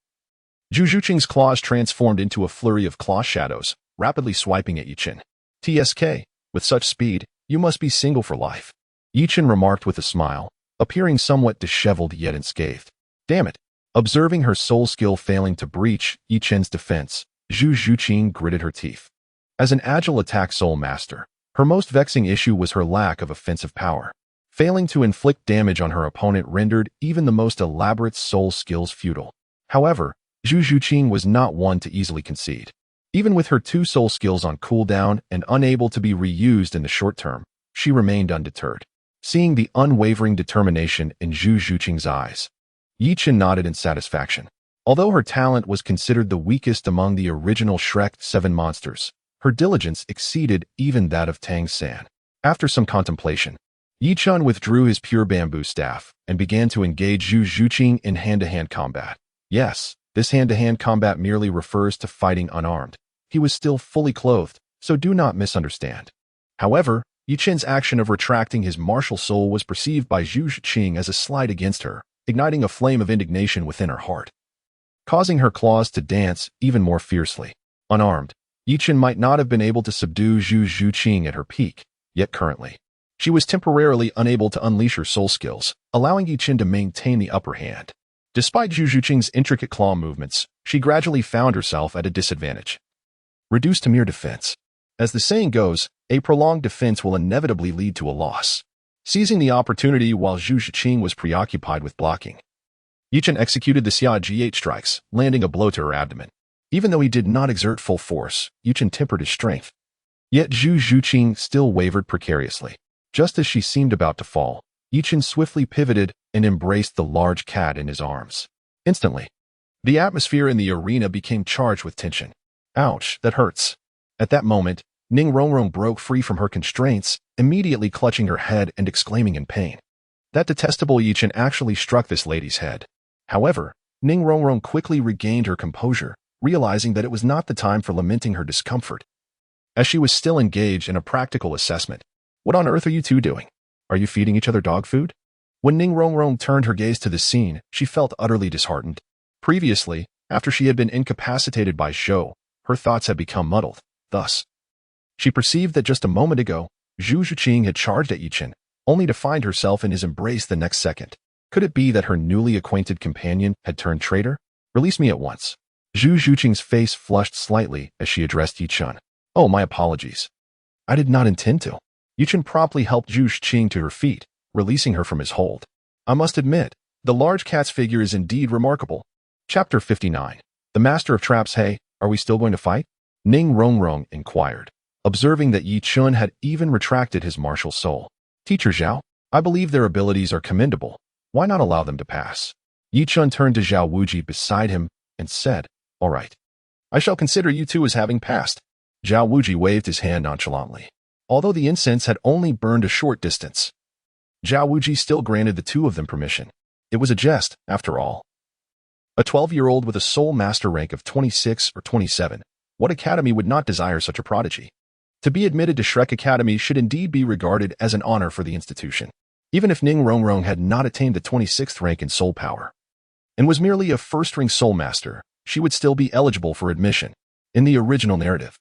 Zhu Ziqing's claws transformed into a flurry of claw shadows, rapidly swiping at Yichen. TSK, with such speed, you must be single for life, Yichen remarked with a smile, appearing somewhat disheveled yet unscathed. Damn it. Observing her soul skill failing to breach Yichen's defense, Zhu Ziqing gritted her teeth. As an agile attack soul master, her most vexing issue was her lack of offensive power. Failing to inflict damage on her opponent rendered even the most elaborate soul skills futile. However, Zhu Ziqing was not one to easily concede. Even with her 2 soul skills on cooldown and unable to be reused in the short term, she remained undeterred. Seeing the unwavering determination in Zhu Ziqing's eyes, Yichen nodded in satisfaction. Although her talent was considered the weakest among the original Shrek 7 monsters, her diligence exceeded even that of Tang San. After some contemplation, Yichen withdrew his pure bamboo staff and began to engage Zhu Ziqing in hand-to-hand combat. Yes, this hand-to-hand combat merely refers to fighting unarmed. He was still fully clothed, so do not misunderstand. However, Yichen's action of retracting his martial soul was perceived by Zhu Ziqing as a slight against her, igniting a flame of indignation within her heart, causing her claws to dance even more fiercely. Unarmed, Yichen might not have been able to subdue Zhu Ziqing at her peak, yet currently, she was temporarily unable to unleash her soul skills, allowing Yichen to maintain the upper hand. Despite Zhu Ziqing's intricate claw movements, she gradually found herself at a disadvantage, reduced to mere defense. As the saying goes, a prolonged defense will inevitably lead to a loss. Seizing the opportunity while Zhu Ziqing was preoccupied with blocking, Yichen executed the Xia G8 strikes, landing a blow to her abdomen. Even though he did not exert full force, Yichen tempered his strength. Yet Zhu Ziqing still wavered precariously. Just as she seemed about to fall, Yichen swiftly pivoted and embraced the large cat in his arms. Instantly, the atmosphere in the arena became charged with tension. Ouch, that hurts. At that moment, Ning Rongrong broke free from her constraints, immediately clutching her head and exclaiming in pain. That detestable Yichen actually struck this lady's head. However, Ning Rongrong quickly regained her composure, realizing that it was not the time for lamenting her discomfort, as she was still engaged in a practical assessment. What on earth are you two doing? Are you feeding each other dog food? When Ning Rongrong turned her gaze to the scene, she felt utterly disheartened. Previously, after she had been incapacitated by Zhou, her thoughts had become muddled. Thus, she perceived that just a moment ago, Zhu Ziqing had charged at Yichen, only to find herself in his embrace the next second. Could it be that her newly acquainted companion had turned traitor? Release me at once. Zhu Ziqing's face flushed slightly as she addressed Yichen. Oh, my apologies. I did not intend to. Yichen promptly helped Zhu Ziqing to her feet, releasing her from his hold. I must admit, the large cat's figure is indeed remarkable. Chapter 59. The Master of Traps. Hey, are we still going to fight? Ning Rongrong inquired, observing that Yi Chun had even retracted his martial soul. Teacher Zhao, I believe their abilities are commendable. Why not allow them to pass? Yi Chun turned to Zhao Wuji beside him and said, All right. I shall consider you two as having passed. Zhao Wuji waved his hand nonchalantly. Although the incense had only burned a short distance, Zhao Wuji still granted the two of them permission. It was a jest, after all. A 12-year-old with a soul master rank of 26 or 27, what academy would not desire such a prodigy? To be admitted to Shrek Academy should indeed be regarded as an honor for the institution, even if Ning Rongrong had not attained the 26th rank in soul power, and was merely a first-ring soul master. She would still be eligible for admission. In the original narrative,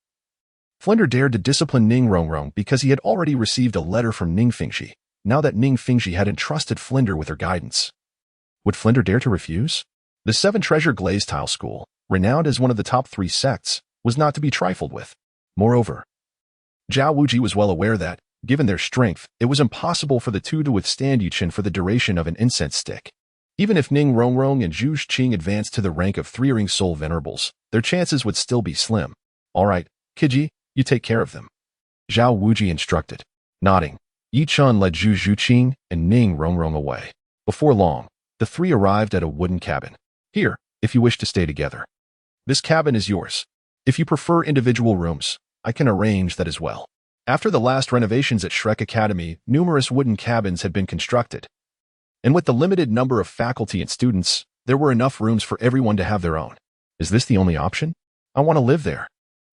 Flinder dared to discipline Ning Rongrong because he had already received a letter from Ning Fingxi. Now that Ning Fingxi had entrusted Flinder with her guidance, would Flinder dare to refuse? The Seven Treasure Glaze Tile School, renowned as one of the top 3 sects, was not to be trifled with. Moreover, Zhao Wuji was well aware that, given their strength, it was impossible for the two to withstand Yuchen for the duration of an incense stick. Even if Ning Rongrong and Zhu Qing advanced to the rank of 3-ring soul venerables, their chances would still be slim. All right, Kiji, you take care of them, Zhao Wuji instructed. Nodding, Yi Chun led Zhu Qing and Ning Rongrong away. Before long, the three arrived at a wooden cabin. Here, if you wish to stay together. This cabin is yours. If you prefer individual rooms, I can arrange that as well. After the last renovations at Shrek Academy, numerous wooden cabins had been constructed. And with the limited number of faculty and students, there were enough rooms for everyone to have their own. Is this the only option? I want to live there,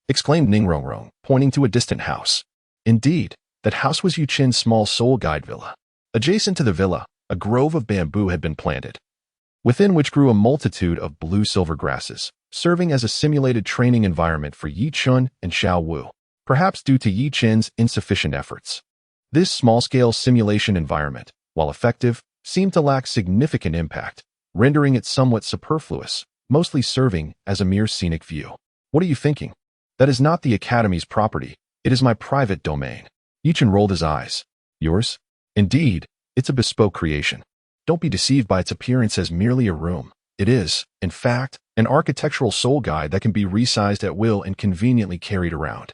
exclaimed Ning Rongrong, pointing to a distant house. Indeed, that house was Yuchin's small soul guide villa. Adjacent to the villa, a grove of bamboo had been planted, within which grew a multitude of blue-silver grasses, serving as a simulated training environment for Yi Chun and Xiao Wu, perhaps due to Yi Chen's insufficient efforts. This small-scale simulation environment, while effective, seemed to lack significant impact, rendering it somewhat superfluous, mostly serving as a mere scenic view. What are you thinking? That is not the Academy's property. It is my private domain. Yi Chun rolled his eyes. Yours? Indeed, it's a bespoke creation. Don't be deceived by its appearance as merely a room. It is, in fact, an architectural soul guide that can be resized at will and conveniently carried around.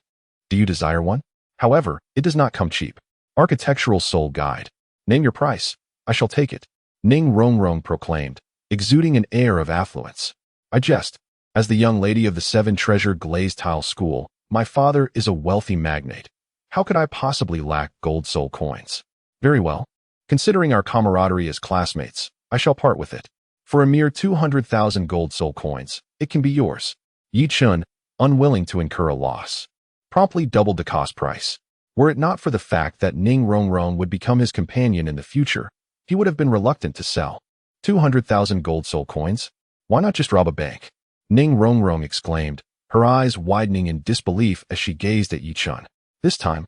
Do you desire one? However, it does not come cheap. Architectural soul guide. Name your price. I shall take it, Ning Rongrong proclaimed, exuding an air of affluence. I jest. As the young lady of the Seven Treasure Glaze Tile School, my father is a wealthy magnate. How could I possibly lack gold soul coins? Very well. Considering our camaraderie as classmates, I shall part with it. For a mere 200,000 gold soul coins, it can be yours. Yi Chun, unwilling to incur a loss, promptly doubled the cost price. Were it not for the fact that Ning Rongrong would become his companion in the future, he would have been reluctant to sell. 200,000 gold soul coins? Why not just rob a bank? Ning Rongrong exclaimed, her eyes widening in disbelief as she gazed at Yi Chun. This time,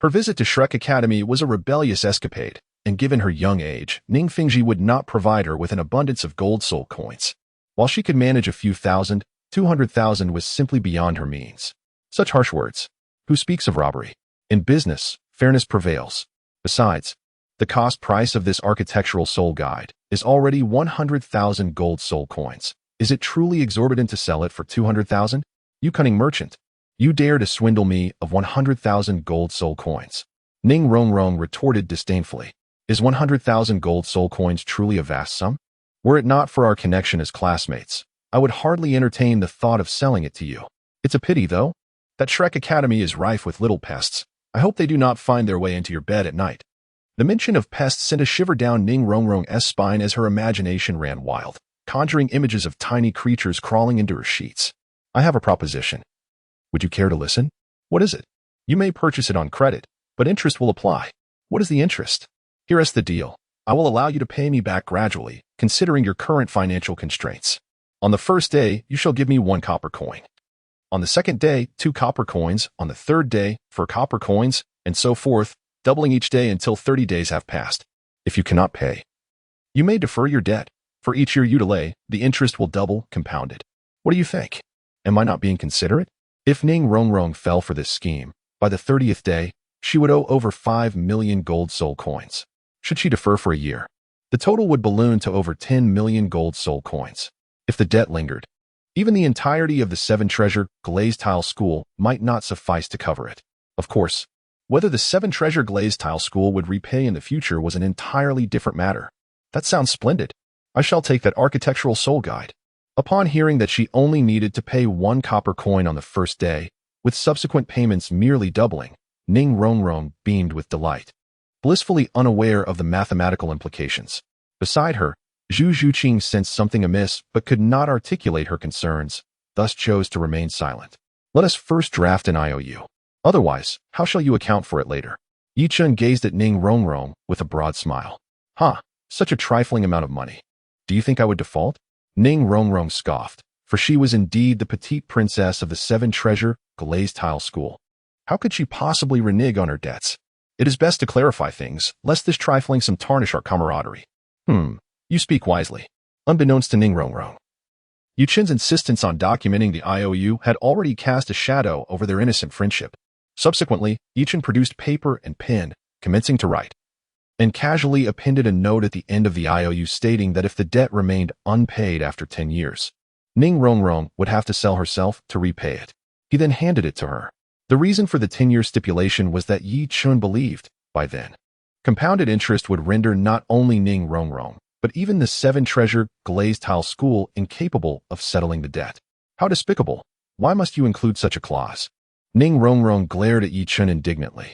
her visit to Shrek Academy was a rebellious escapade, and given her young age, Ning Fingxi would not provide her with an abundance of gold soul coins. While she could manage a few thousand, 200,000 was simply beyond her means. Such harsh words. Who speaks of robbery? In business, fairness prevails. Besides, the cost price of this architectural soul guide is already 100,000 gold soul coins. Is it truly exorbitant to sell it for 200,000? You cunning merchant. You dare to swindle me of 100,000 gold soul coins. Ning Rongrong retorted disdainfully. Is 100,000 gold soul coins truly a vast sum? Were it not for our connection as classmates, I would hardly entertain the thought of selling it to you. It's a pity, though, that Shrek Academy is rife with little pests. I hope they do not find their way into your bed at night. The mention of pests sent a shiver down Ning Rongrong's spine as her imagination ran wild, conjuring images of tiny creatures crawling into her sheets. I have a proposition. Would you care to listen? What is it? You may purchase it on credit, but interest will apply. What is the interest? Here is the deal. I will allow you to pay me back gradually, considering your current financial constraints. On the first day, you shall give me 1 copper coin. On the second day, 2 copper coins. On the third day, 4 copper coins, and so forth, doubling each day until 30 days have passed. If you cannot pay, you may defer your debt. For each year you delay, the interest will double, compounded. What do you think? Am I not being considerate? If Ning Rongrong fell for this scheme, by the 30th day, she would owe over 5 million gold soul coins. Should she defer for a year, the total would balloon to over 10 million gold soul coins. If the debt lingered, even the entirety of the seven-treasure glazed tile school might not suffice to cover it. Of course, whether the seven-treasure glazed tile school would repay in the future was an entirely different matter. That sounds splendid. I shall take that architectural soul guide. Upon hearing that she only needed to pay 1 copper coin on the first day, with subsequent payments merely doubling, Ning Rongrong beamed with delight, blissfully unaware of the mathematical implications. Beside her, Zhu Zhuqing sensed something amiss but could not articulate her concerns, thus chose to remain silent. Let us first draft an IOU. Otherwise, how shall you account for it later? Yi Chun gazed at Ning Rongrong with a broad smile. Such a trifling amount of money. Do you think I would default? Ning Rongrong scoffed, for she was indeed the petite princess of the seven-treasure glazed tile school. How could she possibly renege on her debts? It is best to clarify things, lest this trifling sum tarnish our camaraderie. You speak wisely. Unbeknownst to Ning Rongrong, Yi Chun's insistence on documenting the IOU had already cast a shadow over their innocent friendship. Subsequently, Yi Chun produced paper and pen, commencing to write, and casually appended a note at the end of the IOU stating that if the debt remained unpaid after 10 years, Ning Rongrong would have to sell herself to repay it. He then handed it to her. The reason for the 10-year stipulation was that Yi Chun believed, by then, compounded interest would render not only Ning Rongrong, but even the seven-treasure glazed tile school incapable of settling the debt. How despicable! Why must you include such a clause? Ning Rongrong glared at Yi Chun indignantly.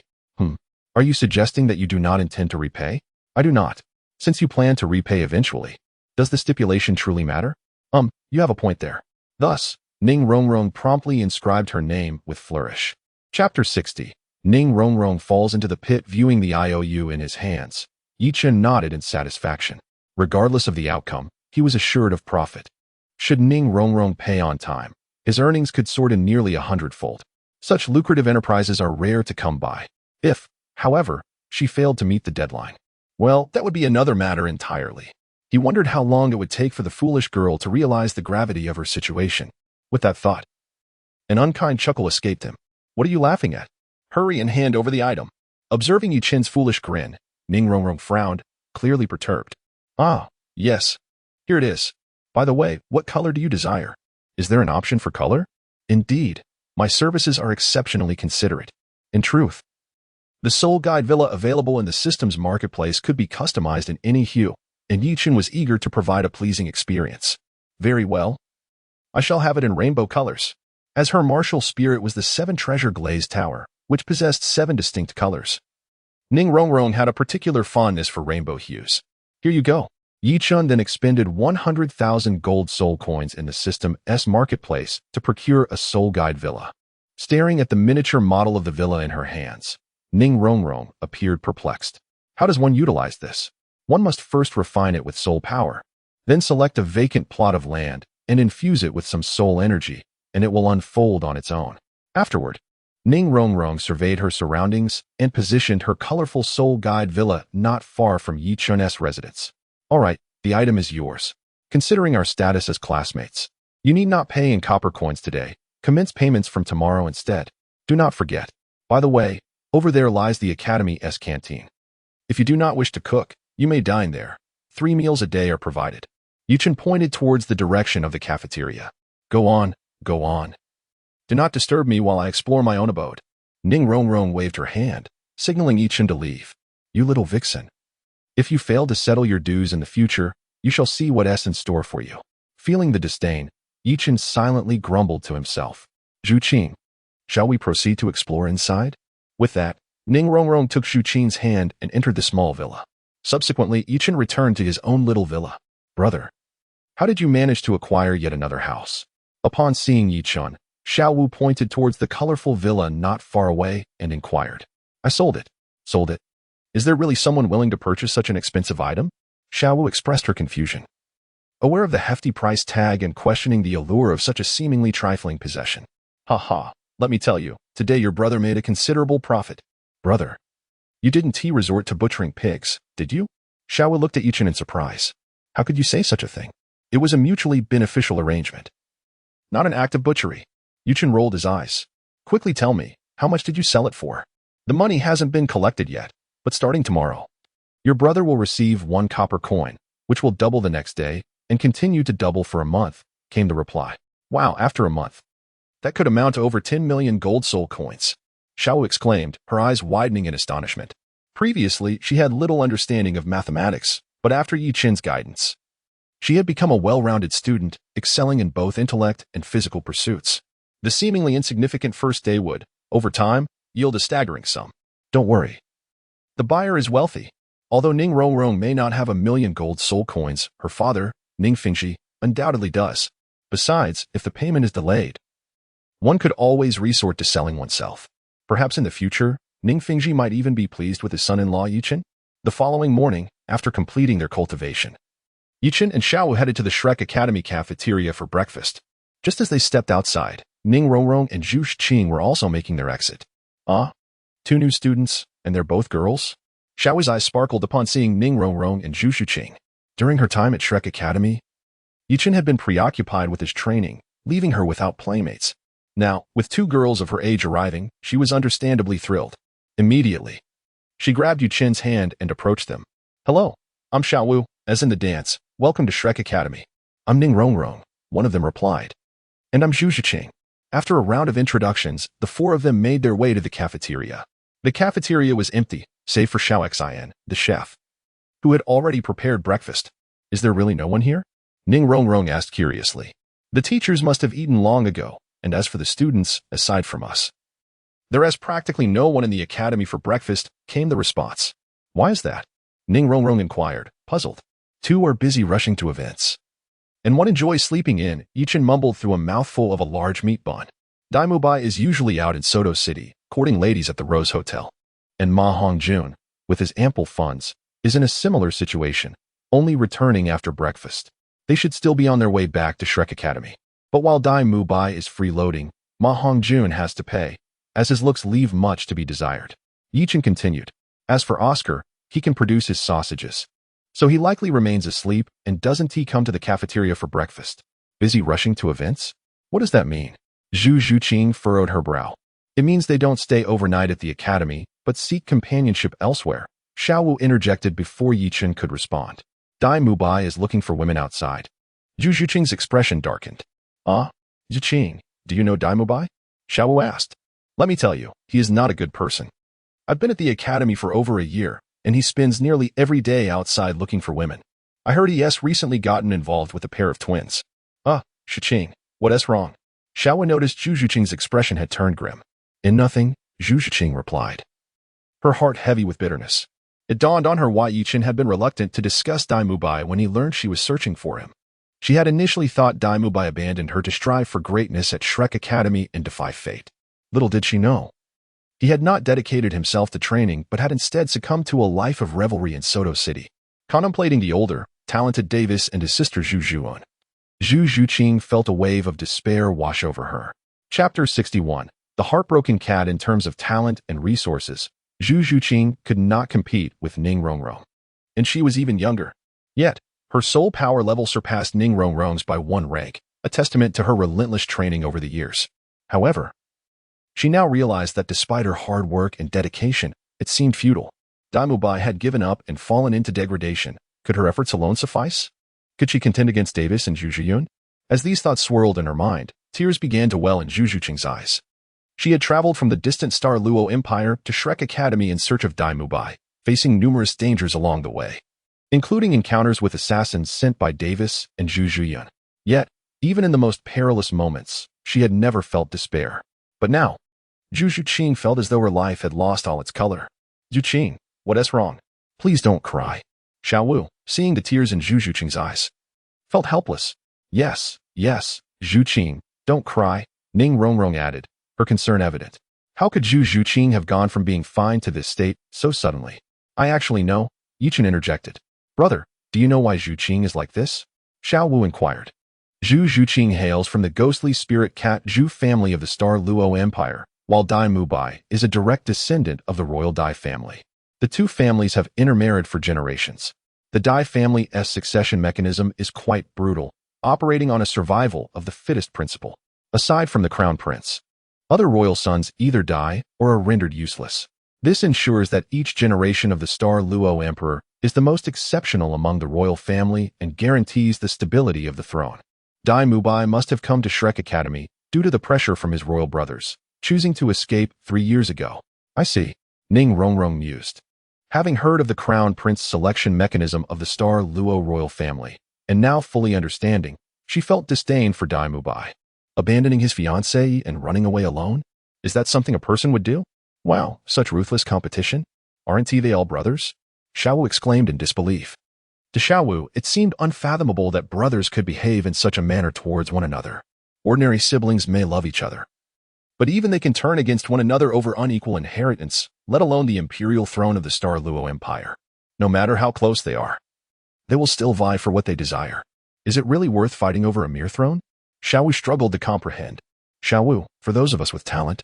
Are you suggesting that you do not intend to repay? I do not. Since you plan to repay eventually, does the stipulation truly matter? You have a point there. Thus, Ning Rongrong promptly inscribed her name with flourish. Chapter 60. Ning Rongrong falls into the pit viewing the IOU in his hands. Yi Chun nodded in satisfaction. Regardless of the outcome, he was assured of profit. Should Ning Rongrong pay on time, his earnings could soar to nearly 100-fold. Such lucrative enterprises are rare to come by. If, however, she failed to meet the deadline, well, that would be another matter entirely. He wondered how long it would take for the foolish girl to realize the gravity of her situation. With that thought, an unkind chuckle escaped him. What are you laughing at? Hurry and hand over the item. Observing Yi Chun's foolish grin, Ning Rongrong frowned, clearly perturbed. Yes. Here it is. By the way, what color do you desire? Is there an option for color? Indeed, my services are exceptionally considerate. In truth, the Soul Guide Villa available in the system's marketplace could be customized in any hue, and Yi Chun was eager to provide a pleasing experience. Very well. I shall have it in rainbow colors. As her martial spirit was the seven-treasure glazed tower, which possessed 7 distinct colors. Ning Rongrong had a particular fondness for rainbow hues. Here you go. Yi Chun then expended 100,000 gold soul coins in the system's marketplace to procure a Soul Guide Villa. Staring at the miniature model of the villa in her hands, Ning Rongrong appeared perplexed. How does one utilize this? One must first refine it with soul power, then select a vacant plot of land and infuse it with some soul energy, and it will unfold on its own. Afterward, Ning Rongrong surveyed her surroundings and positioned her colorful Soul Guide Villa not far from Yi Chun's residence. All right, the item is yours. Considering our status as classmates, you need not pay in copper coins today. Commence payments from tomorrow instead. Do not forget. By the way, over there lies the Academy's canteen. If you do not wish to cook, you may dine there. 3 meals a day are provided. Yi Chun pointed towards the direction of the cafeteria. Go on, go on. Do not disturb me while I explore my own abode. Ning Rongrong waved her hand, signaling Yi Chun to leave. You little vixen. If you fail to settle your dues in the future, you shall see what's in store for you. Feeling the disdain, Yi Chun silently grumbled to himself. Zhuqing, shall we proceed to explore inside? With that, Ning Rongrong took Zhuqing's hand and entered the small villa. Subsequently, Yi Chun returned to his own little villa. Brother, how did you manage to acquire yet another house? Upon seeing Yi Chun, Xiao Wu pointed towards the colorful villa not far away and inquired. I sold it. Sold it? Is there really someone willing to purchase such an expensive item? Xiao Wu expressed her confusion, aware of the hefty price tag and questioning the allure of such a seemingly trifling possession. Let me tell you, today your brother made a considerable profit. Brother, you didn't resort to butchering pigs, did you? Xiao Wu looked at Yi Chun in surprise. How could you say such a thing? It was a mutually beneficial arrangement. Not an act of butchery. Yi Chun rolled his eyes. Quickly tell me, how much did you sell it for? The money hasn't been collected yet, but starting tomorrow, your brother will receive 1 copper coin, which will double the next day, and continued to double for a month, came the reply. Wow, after a month. That could amount to over 10 million gold soul coins. Xiao exclaimed, her eyes widening in astonishment. Previously, she had little understanding of mathematics, but after Yi Qin's guidance, she had become a well-rounded student, excelling in both intellect and physical pursuits. The seemingly insignificant first day would, over time, yield a staggering sum. Don't worry. The buyer is wealthy. Although Ning Rongrong may not have 1 million gold soul coins, her father, Ning Fingxi, undoubtedly does. Besides, if the payment is delayed, one could always resort to selling oneself. Perhaps in the future, Ning Fingxi might even be pleased with his son-in-law Yi Qin. The following morning, after completing their cultivation, Yi Qin and Xiao headed to the Shrek Academy cafeteria for breakfast. Just as they stepped outside, Ning Rongrong and Zhu Qing were also making their exit. Ah? 2 new students, and they're both girls? Xiao's eyes sparkled upon seeing Ning Rongrong and Zhu Qing. During her time at Shrek Academy, Yi Qin had been preoccupied with his training, leaving her without playmates. Now, with 2 girls of her age arriving, she was understandably thrilled. Immediately, she grabbed Yi Qin's hand and approached them. Hello, I'm Xiao, as in the dance. Welcome to Shrek Academy. I'm Ning Rongrong, one of them replied. And I'm Zhu Qing. After a round of introductions, the 4 of them made their way to the cafeteria. The cafeteria was empty, save for Xiao Xian, the chef, who had already prepared breakfast. Is there really no one here? Ning Rongrong asked curiously. The teachers must have eaten long ago, and as for the students, aside from us, there is practically no one in the academy for breakfast, came the response. Why is that? Ning Rongrong inquired, puzzled. 2 are busy rushing to events, and one enjoys sleeping in, Yi Qin mumbled through a mouthful of a large meat bun. Dai Mubai is usually out in Soto City, courting ladies at the Rose Hotel. And Ma Hongjun, with his ample funds, is in a similar situation, only returning after breakfast. They should still be on their way back to Shrek Academy. But while Dai Mubai is freeloading, Ma Hongjun has to pay, as his looks leave much to be desired. Yi Qin continued. As for Oscar, he can produce his sausages, so he likely remains asleep, and doesn't he come to the cafeteria for breakfast? Busy rushing to events? What does that mean? Zhu Qing furrowed her brow. It means they don't stay overnight at the academy, but seek companionship elsewhere. Xiao Wu interjected before Yi Qin could respond. Dai Mubai is looking for women outside. Zhu Qing's expression darkened. Ah? Zhu Qing, do you know Dai Mubai? Xiao Wu asked. Let me tell you, he is not a good person. I've been at the academy for over a year, and he spends nearly every day outside looking for women. I heard he has recently gotten involved with a pair of twins. Ah, Qing, what is wrong? Xiao noticed Zhu Qing's expression had turned grim. In nothing, Zhu Qing replied, her heart heavy with bitterness. It dawned on her why Yi Qin had been reluctant to discuss Dai Mubai when he learned she was searching for him. She had initially thought Dai Mubai abandoned her to strive for greatness at Shrek Academy and defy fate. Little did she know, he had not dedicated himself to training but had instead succumbed to a life of revelry in Soto City. Contemplating the older, talented Davis and his sister Zhu Zhuan, Zhu Qing felt a wave of despair wash over her. Chapter 61. The Heartbroken Cat. In terms of talent and resources, Zhu Qing could not compete with Ning Rongrong, and she was even younger. Yet, her soul power level surpassed Ning Rongrong's by 1 rank, a testament to her relentless training over the years. However, she now realized that despite her hard work and dedication, it seemed futile. Dai Mubai had given up and fallen into degradation. Could her efforts alone suffice? Could she contend against Davis and Zhu Zhiyun? As these thoughts swirled in her mind, tears began to well in Zhu Qing's eyes. She had traveled from the distant Star Luo Empire to Shrek Academy in search of Dai Mubai, facing numerous dangers along the way, including encounters with assassins sent by Davis and Zhu Zhiyun. Yet, even in the most perilous moments, she had never felt despair. But now, Zhu Qing felt as though her life had lost all its color. Zhu Qing, what is wrong? Please don't cry. Xiao Wu, seeing the tears in Zhu Qing's eyes, felt helpless. Yes, Zhu Qing, don't cry, Ning Rongrong added, her concern evident. How could Zhu Qing have gone from being fine to this state so suddenly? I actually know, Yi Qin interjected. Brother, do you know why Zhu Qing is like this? Xiao Wu inquired. Zhu Qing hails from the ghostly spirit cat Zhu family of the Star Luo Empire, while Dai Mubai is a direct descendant of the royal Dai family. The 2 families have intermarried for generations. The Dai family's succession mechanism is quite brutal, operating on a survival of the fittest principle. Aside from the crown prince, other royal sons either die or are rendered useless. This ensures that each generation of the Star Luo Emperor is the most exceptional among the royal family and guarantees the stability of the throne. Dai Mubai must have come to Shrek Academy due to the pressure from his royal brothers, choosing to escape 3 years ago. I see, Ning Rongrong mused. Having heard of the Crown Prince selection mechanism of the Star Luo royal family, and now fully understanding, she felt disdain for Dai Mubai. Abandoning his fiancée and running away alone? Is that something a person would do? Wow, such ruthless competition? Aren't they all brothers? Xiaowu exclaimed in disbelief. To Xiaowu, it seemed unfathomable that brothers could behave in such a manner towards one another. Ordinary siblings may love each other, but even they can turn against one another over unequal inheritance, let alone the imperial throne of the Star Luo Empire. No matter how close they are, they will still vie for what they desire. Is it really worth fighting over a mere throne? Xiaowu struggled to comprehend. Xiaowu, for those of us with talent,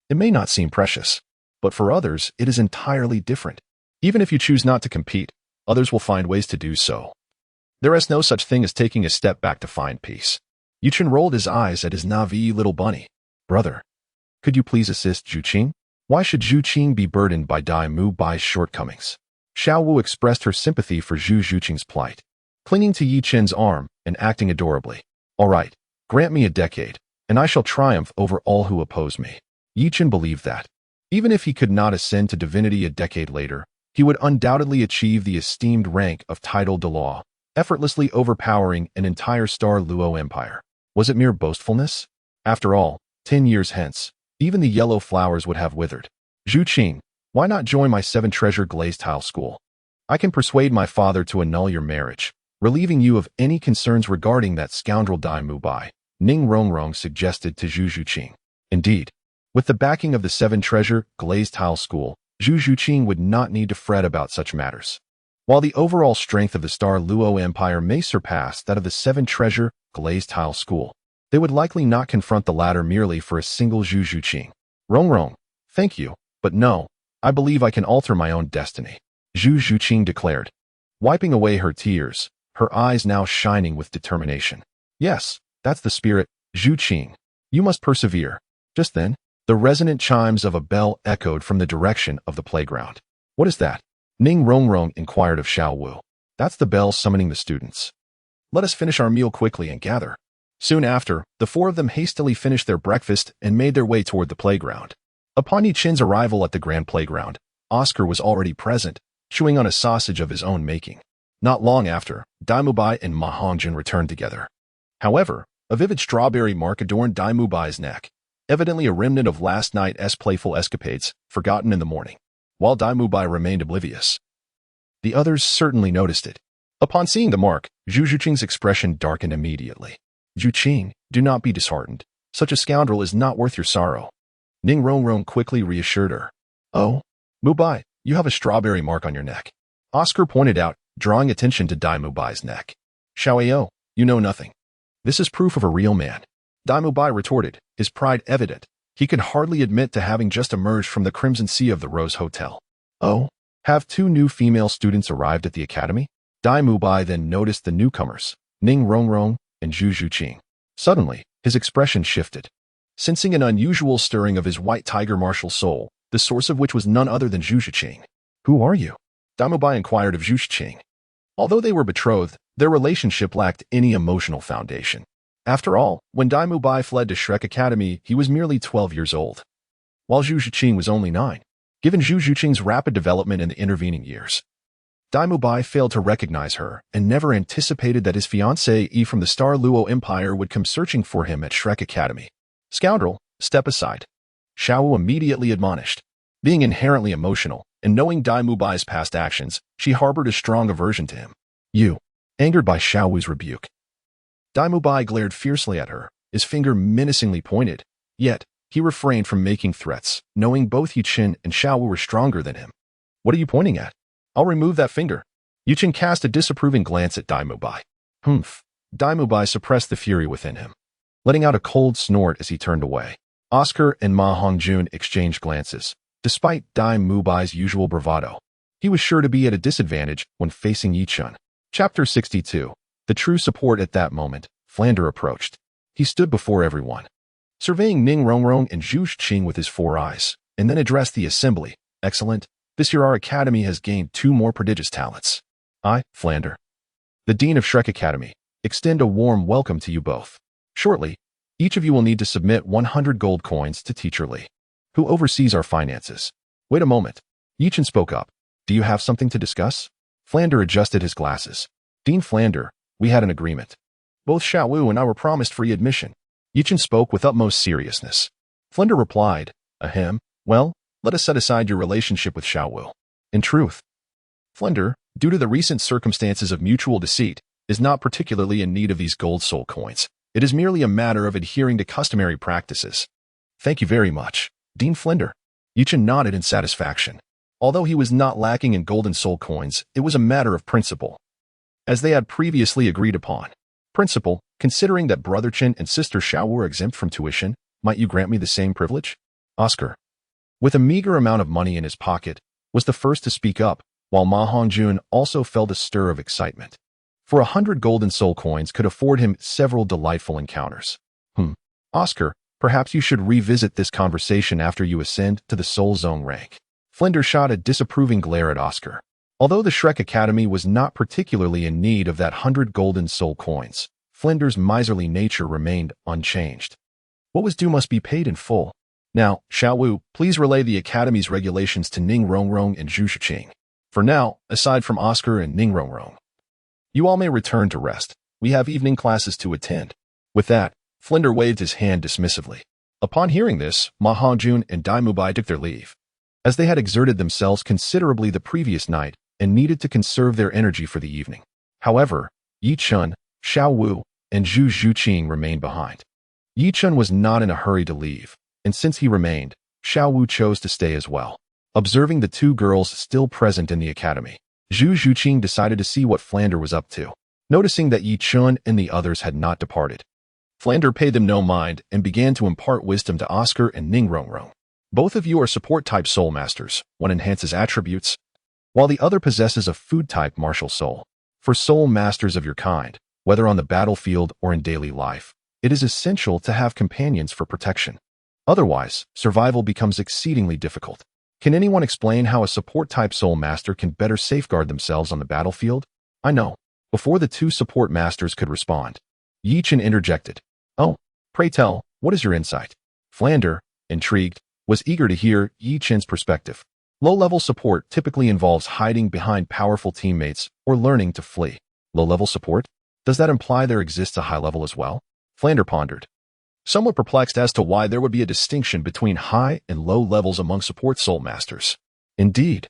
it may not seem precious, but for others, it is entirely different. Even if you choose not to compete, others will find ways to do so. There is no such thing as taking a step back to find peace. Yuchen rolled his eyes at his Navi little bunny. Brother, could you please assist Zhu Qing? Why should Zhu Qing be burdened by Dai Mubai's shortcomings? Xiaowu expressed her sympathy for Zhu Qing's plight, clinging to Yi Chen's arm and acting adorably. All right, grant me a decade, and I shall triumph over all who oppose me. Yi Chen believed that, even if he could not ascend to divinity a decade later, he would undoubtedly achieve the esteemed rank of title de law, effortlessly overpowering an entire Star Luo empire. Was it mere boastfulness? After all, 10 years hence, even the yellow flowers would have withered. Zhu Qing, why not join my 7-treasure glazed tile school? I can persuade my father to annul your marriage, relieving you of any concerns regarding that scoundrel Dai Mubai, Ning Rongrong suggested to Zhu Qing. Indeed, with the backing of the 7-treasure glazed tile school, Zhu Qing would not need to fret about such matters. While the overall strength of the Star Luo Empire may surpass that of the 7-treasure glazed tile school, they would likely not confront the latter merely for a single Zhu Qing. Rongrong, thank you, but no, I believe I can alter my own destiny, Zhu Qing declared, wiping away her tears, her eyes now shining with determination. Yes, that's the spirit, Zhu Qing. You must persevere. Just then, the resonant chimes of a bell echoed from the direction of the playground. What is that? Ning Rongrong inquired of Xiaowu. That's the bell summoning the students. Let us finish our meal quickly and gather. Soon after, the 4 of them hastily finished their breakfast and made their way toward the playground. Upon Yi Chen's arrival at the grand playground, Oscar was already present, chewing on a sausage of his own making. Not long after, Dai Mubai and Ma Hongjun returned together. However, a vivid strawberry mark adorned Dai Mubai's neck, evidently a remnant of last night's playful escapades, forgotten in the morning. While Dai Mubai remained oblivious, the others certainly noticed it. Upon seeing the mark, Zhu Qing's expression darkened immediately. Zhu Qing, do not be disheartened. Such a scoundrel is not worth your sorrow. Ning Rongrong quickly reassured her. Oh, Mubai, you have a strawberry mark on your neck. Oscar pointed out, drawing attention to Dai Mubai's neck. Xiaoyao, you know nothing. This is proof of a real man. Dai Mubai retorted, his pride evident. He could hardly admit to having just emerged from the Crimson Sea of the Rose Hotel. Oh, have 2 new female students arrived at the academy? Dai Mubai then noticed the newcomers, Ning Rongrong and Zhu Qing. Suddenly, his expression shifted. Sensing an unusual stirring of his white tiger martial soul, the source of which was none other than Zhu Qing. Who are you? Dai Mubai inquired of Zhu Qing. Although they were betrothed, their relationship lacked any emotional foundation. After all, when Dai Mubai fled to Shrek Academy, he was merely 12 years old, while Zhu Qing was only 9. Given Zhu Qing's rapid development in the intervening years, Dai Mubai failed to recognize her and never anticipated that his fiancée from the Star Luo Empire would come searching for him at Shrek Academy. Scoundrel, step aside. Xiaowu immediately admonished. Being inherently emotional and knowing Dai Mubai's past actions, she harbored a strong aversion to him. You, angered by Xiaowu's rebuke. Dai Mubai glared fiercely at her, his finger menacingly pointed. Yet, he refrained from making threats, knowing both Yi Chen and Xiaowu were stronger than him. What are you pointing at? I'll remove that finger. Yi Chen cast a disapproving glance at Dai Mubai. Humph. Dai Mubai suppressed the fury within him, letting out a cold snort as he turned away. Oscar and Ma Hongjun exchanged glances. Despite Dai Mubai's usual bravado, he was sure to be at a disadvantage when facing Yi Chen. Chapter 62. The true support. At that moment, Flander approached. He stood before everyone, surveying Ning Rongrong and Zhu Qing with his 4 eyes, and then addressed the assembly. Excellent. This year our academy has gained 2 more prodigious talents. I, Flander, the Dean of Shrek Academy, extend a warm welcome to you both. Shortly, each of you will need to submit 100 gold coins to Teacher Lee, who oversees our finances. Wait a moment. Yichin spoke up. Do you have something to discuss? Flander adjusted his glasses. Dean Flander, we had an agreement. Both Xiaowu and I were promised free admission. Yichin spoke with utmost seriousness. Flander replied, Ahem, well, let us set aside your relationship with Xiaowu. In truth, Flander, due to the recent circumstances of mutual deceit, is not particularly in need of these gold soul coins. It is merely a matter of adhering to customary practices. Thank you very much, Dean Flander. Yichin nodded in satisfaction. Although he was not lacking in golden soul coins, it was a matter of principle, as they had previously agreed upon. Principle, considering that Brother Chin and Sister Xiao were exempt from tuition, might you grant me the same privilege? Oscar, with a meager amount of money in his pocket, was the first to speak up, while Ma Hongjun also felt a stir of excitement. For 100 golden soul coins could afford him several delightful encounters. Oscar, perhaps you should revisit this conversation after you ascend to the Soul Zone rank. Flander shot a disapproving glare at Oscar. Although the Shrek Academy was not particularly in need of that 100 golden soul coins, Flander's miserly nature remained unchanged. What was due must be paid in full. Now, Xiaowu, please relay the Academy's regulations to Ning Rongrong and Zhu Shiqing. For now, aside from Oscar and Ning Rongrong, you all may return to rest. We have evening classes to attend. With that, Flander waved his hand dismissively. Upon hearing this, Ma Hongjun and Dai Mubai took their leave, as they had exerted themselves considerably the previous night and needed to conserve their energy for the evening. However, Yi Chun, Xiao Wu, and Zhu Zhuqing remained behind. Yi Chun was not in a hurry to leave, and since he remained, Xiao Wu chose to stay as well. Observing the 2 girls still present in the academy, Zhu Zhuqing decided to see what Flander was up to. Noticing that Yi Chun and the others had not departed, Flander paid them no mind and began to impart wisdom to Oscar and Ning Rongrong. Both of you are support-type soul masters. One enhances attributes, while the other possesses a food-type martial soul. For soul masters of your kind, whether on the battlefield or in daily life, it is essential to have companions for protection. Otherwise, survival becomes exceedingly difficult. Can anyone explain how a support-type soul master can better safeguard themselves on the battlefield? I know. Before the 2 support masters could respond, Yi Chen interjected. Oh, pray tell, what is your insight? Flander, intrigued, was eager to hear Yi Chen's perspective. Low-level support typically involves hiding behind powerful teammates or learning to flee. Low-level support? Does that imply there exists a high level as well? Flander pondered, somewhat perplexed as to why there would be a distinction between high and low levels among support soul masters. Indeed,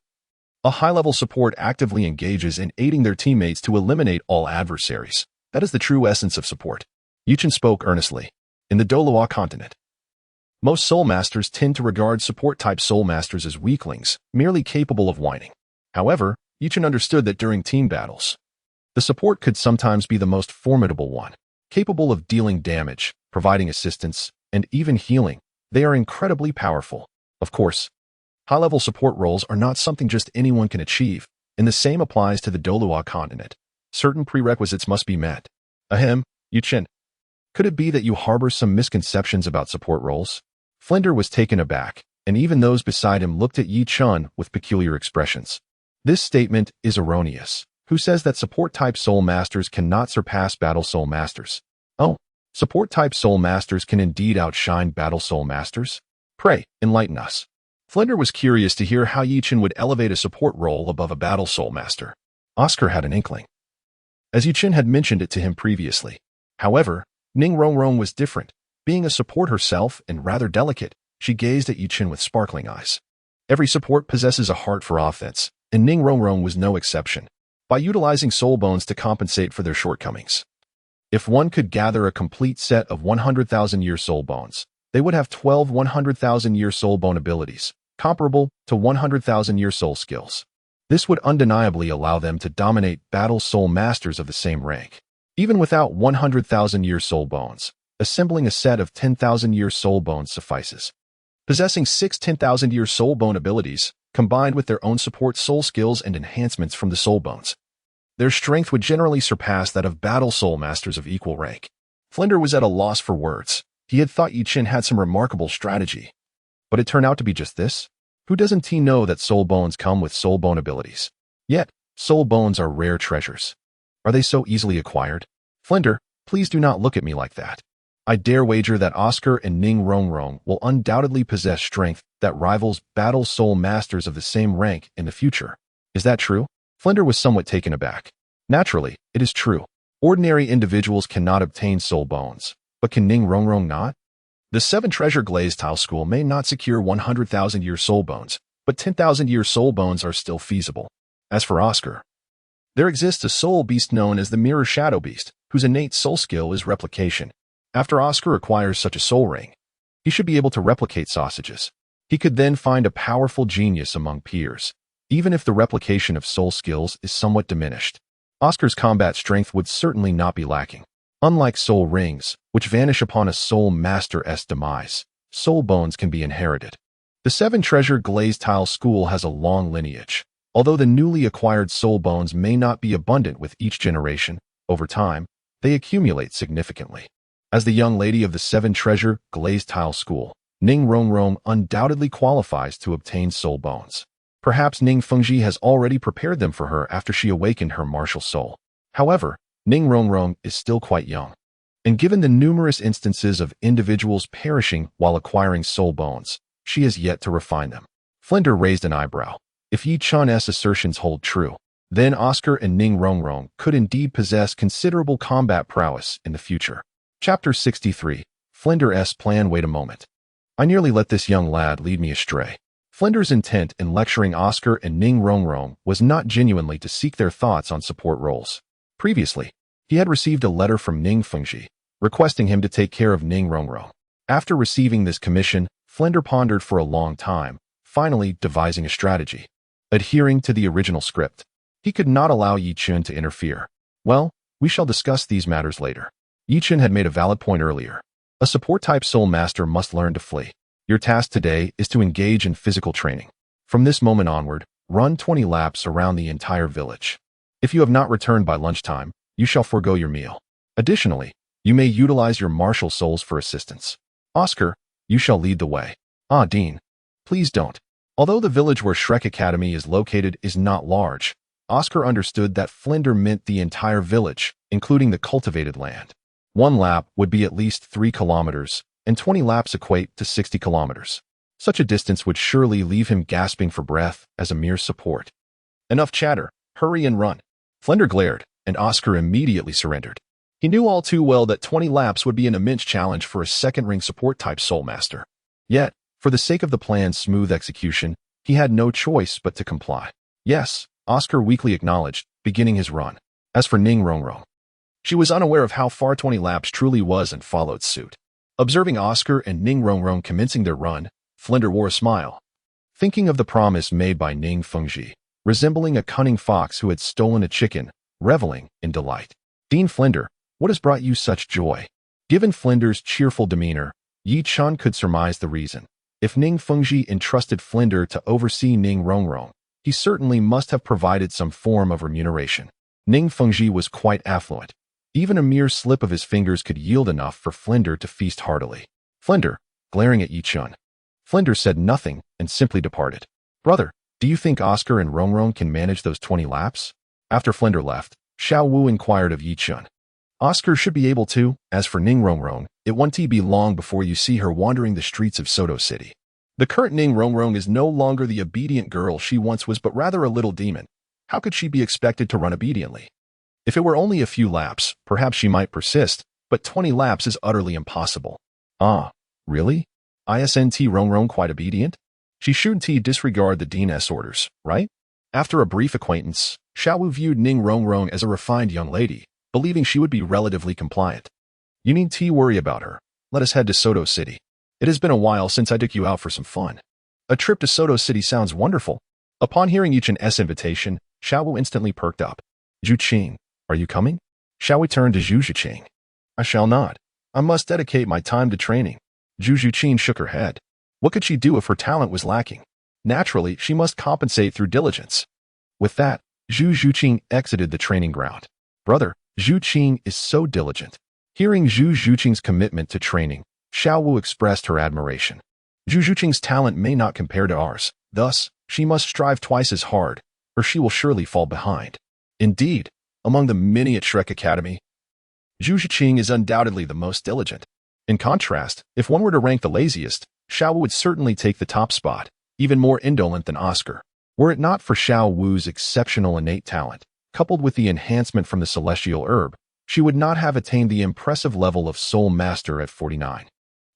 a high-level support actively engages in aiding their teammates to eliminate all adversaries. That is the true essence of support. Yichin spoke earnestly. In the Douluo Continent, most soul masters tend to regard support-type soul masters as weaklings, merely capable of whining. However, Yichin understood that during team battles, the support could sometimes be the most formidable one. Capable of dealing damage, providing assistance, and even healing, they are incredibly powerful. Of course, high-level support roles are not something just anyone can achieve, and the same applies to the Douluo Continent. Certain prerequisites must be met. Ahem, Yichin. Could it be that you harbor some misconceptions about support roles? Flander was taken aback, and even those beside him looked at Yi Chun with peculiar expressions. This statement is erroneous. Who says that support-type soul masters cannot surpass battle soul masters? Oh, support-type soul masters can indeed outshine battle soul masters? Pray, enlighten us. Flander was curious to hear how Yi Chun would elevate a support role above a battle soul master. Oscar had an inkling, as Yi Chun had mentioned it to him previously. However, Ning Rongrong was different. Being a support herself and rather delicate, she gazed at Yi Chun with sparkling eyes. Every support possesses a heart for offense, and Ning Rongrong was no exception, by utilizing soul bones to compensate for their shortcomings. If one could gather a complete set of 100,000-year soul bones, they would have 12 100,000-year soul bone abilities, comparable to 100,000-year soul skills. This would undeniably allow them to dominate battle soul masters of the same rank. Even without 100,000-year soul bones, assembling a set of 10,000-year soul bones suffices. Possessing 6 10,000-year soul bone abilities, combined with their own support soul skills and enhancements from the soul bones, their strength would generally surpass that of battle soul masters of equal rank. Flander was at a loss for words. He had thought Yi Chun had some remarkable strategy, but it turned out to be just this. Who doesn't know that soul bones come with soul bone abilities? Yet, soul bones are rare treasures. Are they so easily acquired? Flinder, please do not look at me like that. I dare wager that Oscar and Ning Rongrong will undoubtedly possess strength that rivals battle soul masters of the same rank in the future. Is that true? Flinder was somewhat taken aback. Naturally, it is true. Ordinary individuals cannot obtain soul bones, but can Ning Rongrong not? The 7 Treasure Glazed Tile School may not secure 100,000-year soul bones, but 10,000-year soul bones are still feasible. As for Oscar, there exists a soul beast known as the Mirror Shadow Beast, whose innate soul skill is replication. After Oscar acquires such a soul ring, he should be able to replicate sausages. He could then find a powerful genius among peers, even if the replication of soul skills is somewhat diminished. Oscar's combat strength would certainly not be lacking. Unlike soul rings, which vanish upon a soul master's demise, soul bones can be inherited. The 7 Treasure Glazed Tile School has a long lineage. Although the newly acquired soul bones may not be abundant with each generation, over time, they accumulate significantly. As the young lady of the 7 Treasure Glazed Tile School, Ning Rongrong undoubtedly qualifies to obtain soul bones. Perhaps Ning Fengji has already prepared them for her after she awakened her martial soul. However, Ning Rongrong is still quite young, and given the numerous instances of individuals perishing while acquiring soul bones, she has yet to refine them. Flinder raised an eyebrow. If Yi Chun's assertions hold true, then Oscar and Ning Rongrong could indeed possess considerable combat prowess in the future. Chapter 63. Flinder's plan. Wait a moment. I nearly let this young lad lead me astray. Flinder's intent in lecturing Oscar and Ning Rongrong was not genuinely to seek their thoughts on support roles. Previously, he had received a letter from Ning Fengji, requesting him to take care of Ning Rongrong. After receiving this commission, Flinder pondered for a long time, finally devising a strategy. Adhering to the original script, he could not allow Yi Chun to interfere. Well, we shall discuss these matters later. Yi Chun had made a valid point earlier. A support-type soul master must learn to flee. Your task today is to engage in physical training. From this moment onward, run 20 laps around the entire village. If you have not returned by lunchtime, you shall forego your meal. Additionally, you may utilize your martial souls for assistance. Oscar, you shall lead the way. Ah, Dean, please don't. Although the village where Shrek Academy is located is not large, Oscar understood that Flinder meant the entire village, including the cultivated land. 1 lap would be at least 3 kilometers, and 20 laps equate to 60 kilometers. Such a distance would surely leave him gasping for breath as a mere support. Enough chatter, hurry and run. Flinder glared, and Oscar immediately surrendered. He knew all too well that 20 laps would be an immense challenge for a second-ring support-type soul master. Yet, for the sake of the plan's smooth execution, he had no choice but to comply. Yes, Oscar weakly acknowledged, beginning his run. As for Ning Rongrong, she was unaware of how far 20 laps truly was and followed suit. Observing Oscar and Ning Rongrong commencing their run, Flinder wore a smile. Thinking of the promise made by Ning Fengji, resembling a cunning fox who had stolen a chicken, reveling in delight. Dean Flinder, what has brought you such joy? Given Flinder's cheerful demeanor, Yi Chun could surmise the reason. If Ning Fengji entrusted Flinder to oversee Ning Rongrong, he certainly must have provided some form of remuneration. Ning Fengji was quite affluent. Even a mere slip of his fingers could yield enough for Flinder to feast heartily. Flinder, glaring at Yi Chun. Flinder said nothing and simply departed. Brother, do you think Oscar and Rongrong can manage those 20 laps? After Flinder left, Xiao Wu inquired of Yi Chun. Oscar should be able to. As for Ning Rongrong, it won't be long before you see her wandering the streets of Soto City. The current Ning Rongrong is no longer the obedient girl she once was, but rather a little demon. How could she be expected to run obediently? If it were only a few laps, perhaps she might persist, but 20 laps is utterly impossible. Ah, really? Isn't Rongrong quite obedient? She shouldn't disregard the Dean's orders, right? After a brief acquaintance, Xiao Wu viewed Ning Rongrong as a refined young lady, believing she would be relatively compliant. You need to worry about her. Let us head to Soto City. It has been a while since I took you out for some fun. A trip to Soto City sounds wonderful. Upon hearing Yi Chun's invitation, Xiao Wu instantly perked up. Zhu Qing, are you coming? Shall we turn to Zhu Zhuqing? I shall not. I must dedicate my time to training. Zhu Zhuqing shook her head. What could she do if her talent was lacking? Naturally, she must compensate through diligence. With that, Zhu Zhuqing exited the training ground. Brother, Zhu Qing is so diligent. Hearing Zhu Zhuqing's commitment to training, Xiao Wu expressed her admiration. Zhu Zhuqing's talent may not compare to ours, Thus, she must strive twice as hard, or she will surely fall behind. Indeed, among the many at Shrek Academy, Zhu Zhiqing is undoubtedly the most diligent. In contrast, if one were to rank the laziest, Xiao Wu would certainly take the top spot, even more indolent than Oscar. Were it not for Xiao Wu's exceptional innate talent, coupled with the enhancement from the celestial herb, she would not have attained the impressive level of Soul Master at 49.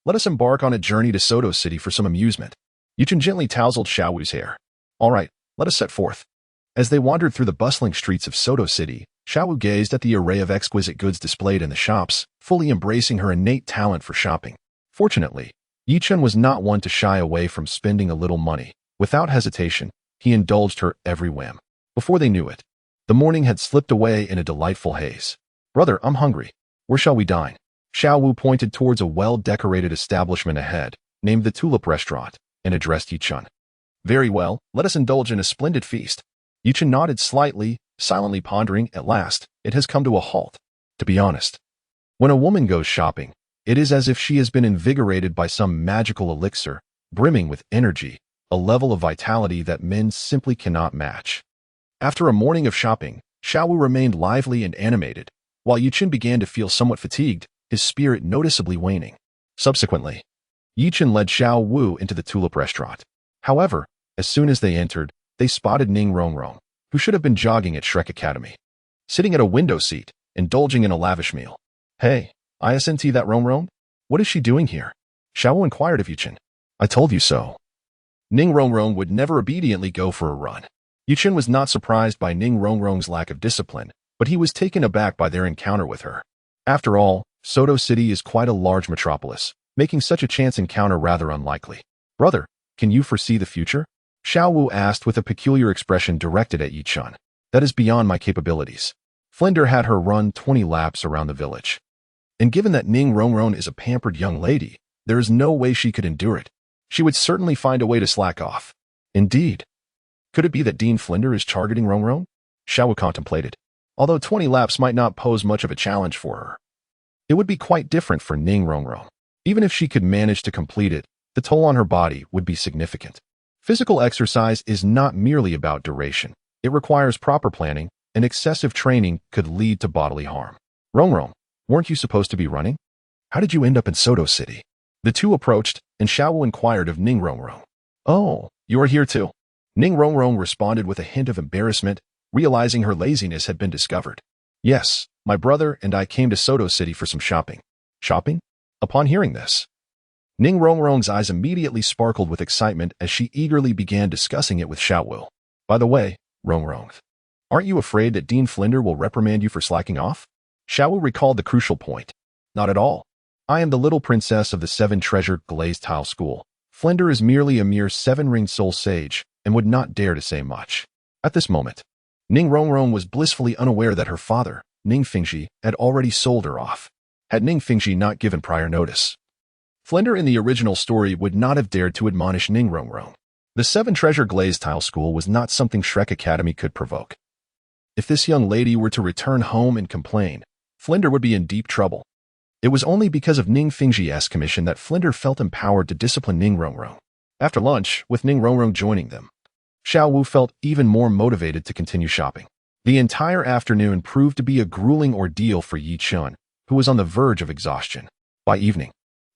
Let us embark on a journey to Soto City for some amusement. Yuchen gently tousled Xiao Wu's hair. All right, let us set forth. As they wandered through the bustling streets of Soto City, Xiao Wu gazed at the array of exquisite goods displayed in the shops, fully embracing her innate talent for shopping. Fortunately, Yichen was not one to shy away from spending a little money. Without hesitation, he indulged her every whim. Before they knew it, the morning had slipped away in a delightful haze. Brother, I'm hungry. Where shall we dine? Xiao Wu pointed towards a well-decorated establishment ahead, named the Tulip Restaurant, and addressed Yichen. Very well, let us indulge in a splendid feast. Yichen nodded slightly, silently pondering. At last, it has come to a halt. To be honest, when a woman goes shopping, it is as if she has been invigorated by some magical elixir, brimming with energy, a level of vitality that men simply cannot match. After a morning of shopping, Xiao Wu remained lively and animated, while Yichen began to feel somewhat fatigued, his spirit noticeably waning. Subsequently, Yichen led Xiao Wu into the Tulip Restaurant. However, as soon as they entered, they spotted Ning Rongrong, who should have been jogging at Shrek Academy, sitting at a window seat, indulging in a lavish meal. Hey, isn't that Rongrong? What is she doing here? Xiao Wu inquired of Yichen. I told you so. Ning Rongrong would never obediently go for a run. Yichen was not surprised by Ning Rongrong's lack of discipline, but he was taken aback by their encounter with her. After all, Soto City is quite a large metropolis, making such a chance encounter rather unlikely. Brother, can you foresee the future? Xiao Wu asked with a peculiar expression directed at Yichen. That is beyond my capabilities. Flinder had her run 20 laps around the village. And given that Ning Rongrong is a pampered young lady, there is no way she could endure it. She would certainly find a way to slack off. Indeed. Could it be that Dean Flinder is targeting Rongrong? Xiao Wu contemplated. Although 20 laps might not pose much of a challenge for her, it would be quite different for Ning Rongrong. Even if she could manage to complete it, the toll on her body would be significant. Physical exercise is not merely about duration. It requires proper planning, and excessive training could lead to bodily harm. Rongrong, weren't you supposed to be running? How did you end up in Soto City? The two approached, and Xiao Wu inquired of Ning Rongrong. Oh, you are here too. Ning Rongrong responded with a hint of embarrassment, realizing her laziness had been discovered. Yes, my brother and I came to Soto City for some shopping. Shopping? Upon hearing this, Ning Rongrong's eyes immediately sparkled with excitement as she eagerly began discussing it with Xiao Wu. By the way, Rongrong, aren't you afraid that Dean Flinder will reprimand you for slacking off? Xiao Wu recalled the crucial point. Not at all. I am the little princess of the seven-treasure glazed tile school. Flinder is merely a mere seven-ringed soul sage and would not dare to say much. At this moment, Ning Rongrong was blissfully unaware that her father, Ning Fingxi, had already sold her off. Had Ning Fingxi not given prior notice, Flinder in the original story would not have dared to admonish Ning Rongrong. The seven-treasure glazed tile school was not something Shrek Academy could provoke. If this young lady were to return home and complain, Flinder would be in deep trouble. It was only because of Ning Fingxi's commission that Flinder felt empowered to discipline Ning Rongrong. After lunch, with Ning Rongrong joining them, Xiao Wu felt even more motivated to continue shopping. The entire afternoon proved to be a grueling ordeal for Yichen, who was on the verge of exhaustion. By evening,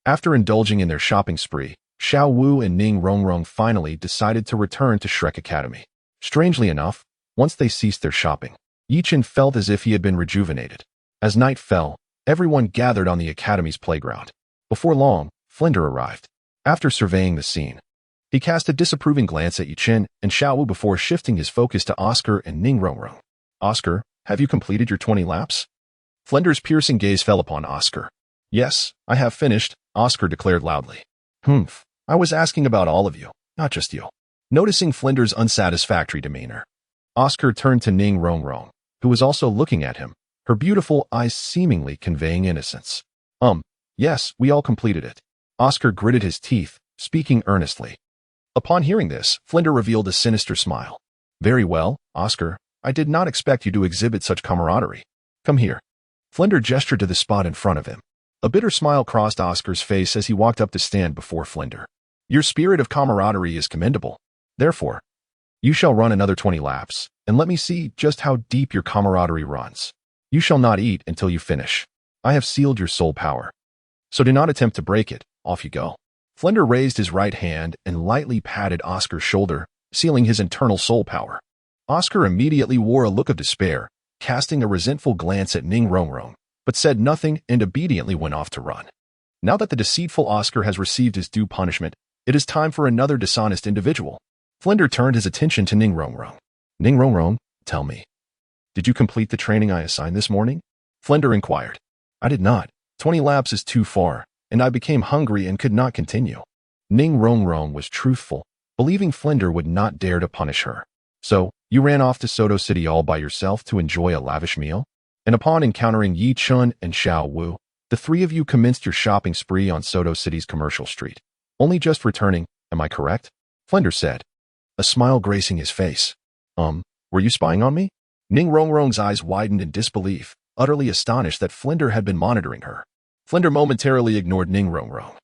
after indulging in their shopping spree, Xiao Wu and Ning Rongrong finally decided to return to Shrek Academy. Strangely enough, once they ceased their shopping, Yichen felt as if he had been rejuvenated. As night fell, everyone gathered on the Academy's playground. Before long, Flinder arrived. After surveying the scene, he cast a disapproving glance at Yichen and Xiao Wu before shifting his focus to Oscar and Ning Rongrong. Oscar, have you completed your 20 laps? Flinder's piercing gaze fell upon Oscar. Yes, I have finished, Oscar declared loudly. I was asking about all of you, not just you. Noticing Flinder's unsatisfactory demeanor, Oscar turned to Ning Rongrong, who was also looking at him, her beautiful eyes seemingly conveying innocence. Yes, we all completed it. Oscar gritted his teeth, speaking earnestly. Upon hearing this, Flinder revealed a sinister smile. Very well, Oscar, I did not expect you to exhibit such camaraderie. Come here. Flinder gestured to the spot in front of him. A bitter smile crossed Oscar's face as he walked up to stand before Flinder. Your spirit of camaraderie is commendable. Therefore, you shall run another 20 laps, and let me see just how deep your camaraderie runs. You shall not eat until you finish. I have sealed your soul power. So do not attempt to break it. Off you go. Flender raised his right hand and lightly patted Oscar's shoulder, sealing his internal soul power. Oscar immediately wore a look of despair, casting a resentful glance at Ning Rongrong, but said nothing and obediently went off to run. Now that the deceitful Oscar has received his due punishment, it is time for another dishonest individual. Flender turned his attention to Ning Rongrong. Ning Rongrong, tell me, did you complete the training I assigned this morning? Flender inquired. I did not. 20 laps is too far, and I became hungry and could not continue. Ning Rongrong was truthful, believing Flender would not dare to punish her. So, you ran off to Soto City all by yourself to enjoy a lavish meal? And upon encountering Yi Chun and Xiao Wu, the three of you commenced your shopping spree on Soto City's commercial street. Only just returning, am I correct? Flender said, a smile gracing his face. Were you spying on me? Ning Rongrong's eyes widened in disbelief, utterly astonished that Flender had been monitoring her. Flender momentarily ignored Ning Rongrong.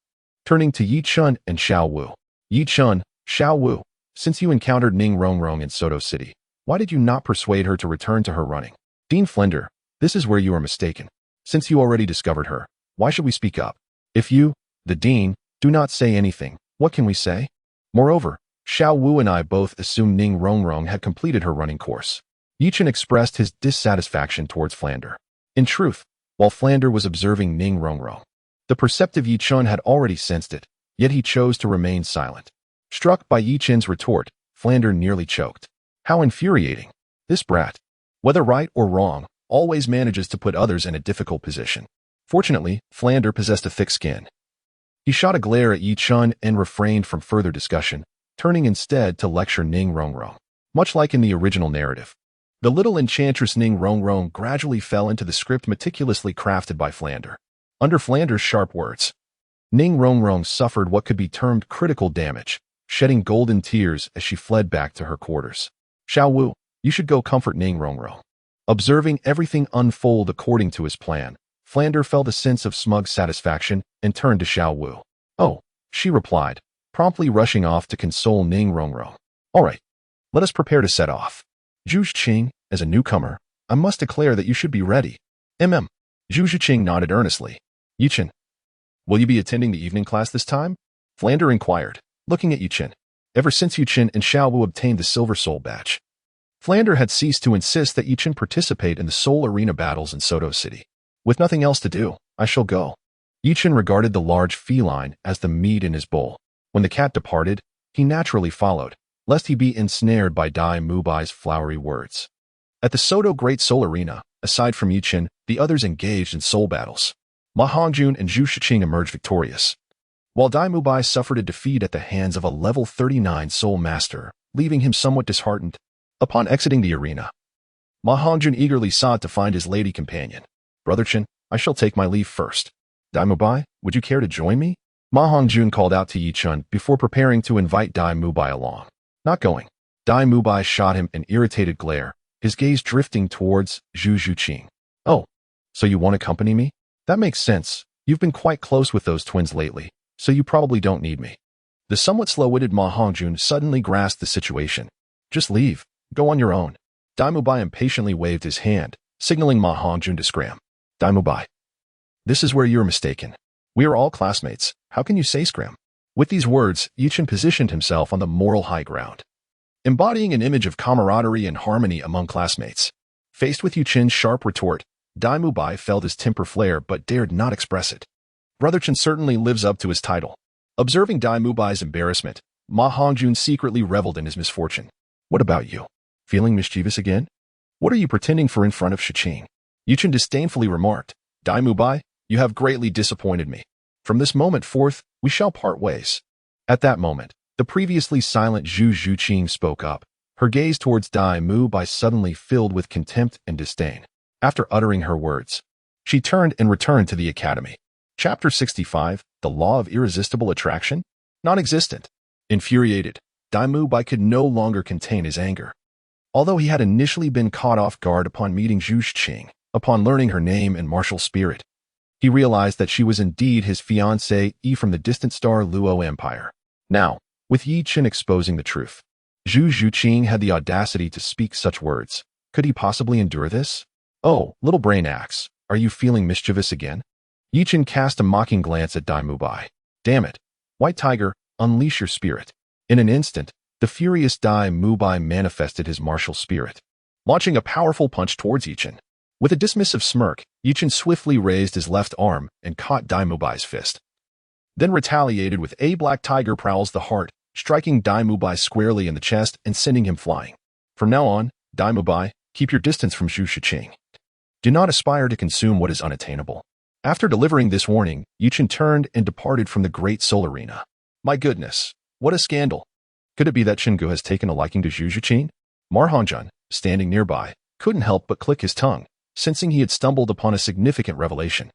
Turning to Yi Chun and Xiao Wu. Yi Chun, Xiao Wu, since you encountered Ning Rongrong in Soto City, why did you not persuade her to return to her running? Dean Flender, this is where you are mistaken. Since you already discovered her, why should we speak up? If you, the Dean, do not say anything, what can we say? Moreover, Xiao Wu and I both assumed Ning Rongrong had completed her running course. Yi Chun expressed his dissatisfaction towards Flender. In truth, while Flender was observing Ning Rongrong, the perceptive Yi Chun had already sensed it, yet he chose to remain silent. Struck by Yi Chun's retort, Flender nearly choked. How infuriating. This brat, whether right or wrong, always manages to put others in a difficult position. Fortunately, Flender possessed a thick skin. He shot a glare at Yi Chun and refrained from further discussion, turning instead to lecture Ning Rongrong. Much like in the original narrative, the little enchantress Ning Rongrong gradually fell into the script meticulously crafted by Flender. Under Flander's sharp words, Ning Rongrong suffered what could be termed critical damage, shedding golden tears as she fled back to her quarters. Xiao Wu, you should go comfort Ning Rongrong. Observing everything unfold according to his plan, Flander felt a sense of smug satisfaction and turned to Xiao Wu. Oh, she replied, promptly rushing off to console Ning Rongrong. All right, let us prepare to set off. Zhu Zhiqing, as a newcomer, I must declare that you should be ready. Zhu Zhiqing nodded earnestly. Yi Chun, will you be attending the evening class this time? Flander inquired, looking at Yi Chun. Ever since Yi Chun and Xiao Wu obtained the Silver Soul badge, Flander had ceased to insist that Yi Chun participate in the Soul Arena battles in Soto City. With nothing else to do, I shall go. Yi Chun regarded the large feline as the meat in his bowl. When the cat departed, he naturally followed, lest he be ensnared by Dai Mubai's flowery words. At the Soto Great Soul Arena, aside from Yi Chun, the others engaged in soul battles. Ma Hongjun and Zhu Zhiqing emerged victorious, while Dai Mubai suffered a defeat at the hands of a level 39 soul master, leaving him somewhat disheartened. Upon exiting the arena, Ma Hongjun eagerly sought to find his lady companion. Brother Chen, I shall take my leave first. Dai Mubai, would you care to join me? Ma Hongjun called out to Yi Chun before preparing to invite Dai Mubai along. Not going. Dai Mubai shot him an irritated glare, his gaze drifting towards Zhu Zhiqing. Oh, so you want to accompany me? That makes sense. You've been quite close with those twins lately, so you probably don't need me. The somewhat slow-witted Ma Hongjun suddenly grasped the situation. Just leave. Go on your own. Dai Mubai impatiently waved his hand, signaling Ma Hongjun to scram. Dai Mubai, this is where you're mistaken. We are all classmates. How can you say scram? With these words, Yi Chun positioned himself on the moral high ground, embodying an image of camaraderie and harmony among classmates. Faced with Yi Chun's sharp retort, Dai Mubai felt his temper flare but dared not express it. Brother Chen certainly lives up to his title. Observing Dai Mubai's embarrassment, Ma Hongjun secretly reveled in his misfortune. What about you? Feeling mischievous again? What are you pretending for in front of Zhiqing? Yi Chun disdainfully remarked. Dai Mubai, you have greatly disappointed me. From this moment forth, we shall part ways. At that moment, the previously silent Zhu Zhiqing spoke up, her gaze towards Dai Mubai suddenly filled with contempt and disdain. After uttering her words, she turned and returned to the academy. Chapter 65, The Law of Irresistible Attraction? Non-existent. Infuriated, Dai Mubai could no longer contain his anger. Although he had initially been caught off guard upon meeting Zhu Zhiqing, upon learning her name and martial spirit, he realized that she was indeed his fiancée from the distant star Luo Empire. Now, with Yi Chun exposing the truth, Zhu Zhuqing had the audacity to speak such words. Could he possibly endure this? Oh, little brain axe, are you feeling mischievous again? Yichen cast a mocking glance at Dai Mubai. Damn it. White Tiger, unleash your spirit. In an instant, the furious Dai Mubai manifested his martial spirit, launching a powerful punch towards Yichen. With a dismissive smirk, Yichen swiftly raised his left arm and caught Dai Mubai's fist. Then retaliated with a Black Tiger Prowls the Heart, striking Dai Mubai squarely in the chest and sending him flying. From now on, Dai Mubai, keep your distance from Zhu Zhuqing. Do not aspire to consume what is unattainable. After delivering this warning, Yichen turned and departed from the great soul arena. My goodness, what a scandal. Could it be that Chengu has taken a liking to Zhu Zhuqing? Ma Hongjun, standing nearby, couldn't help but click his tongue, sensing he had stumbled upon a significant revelation.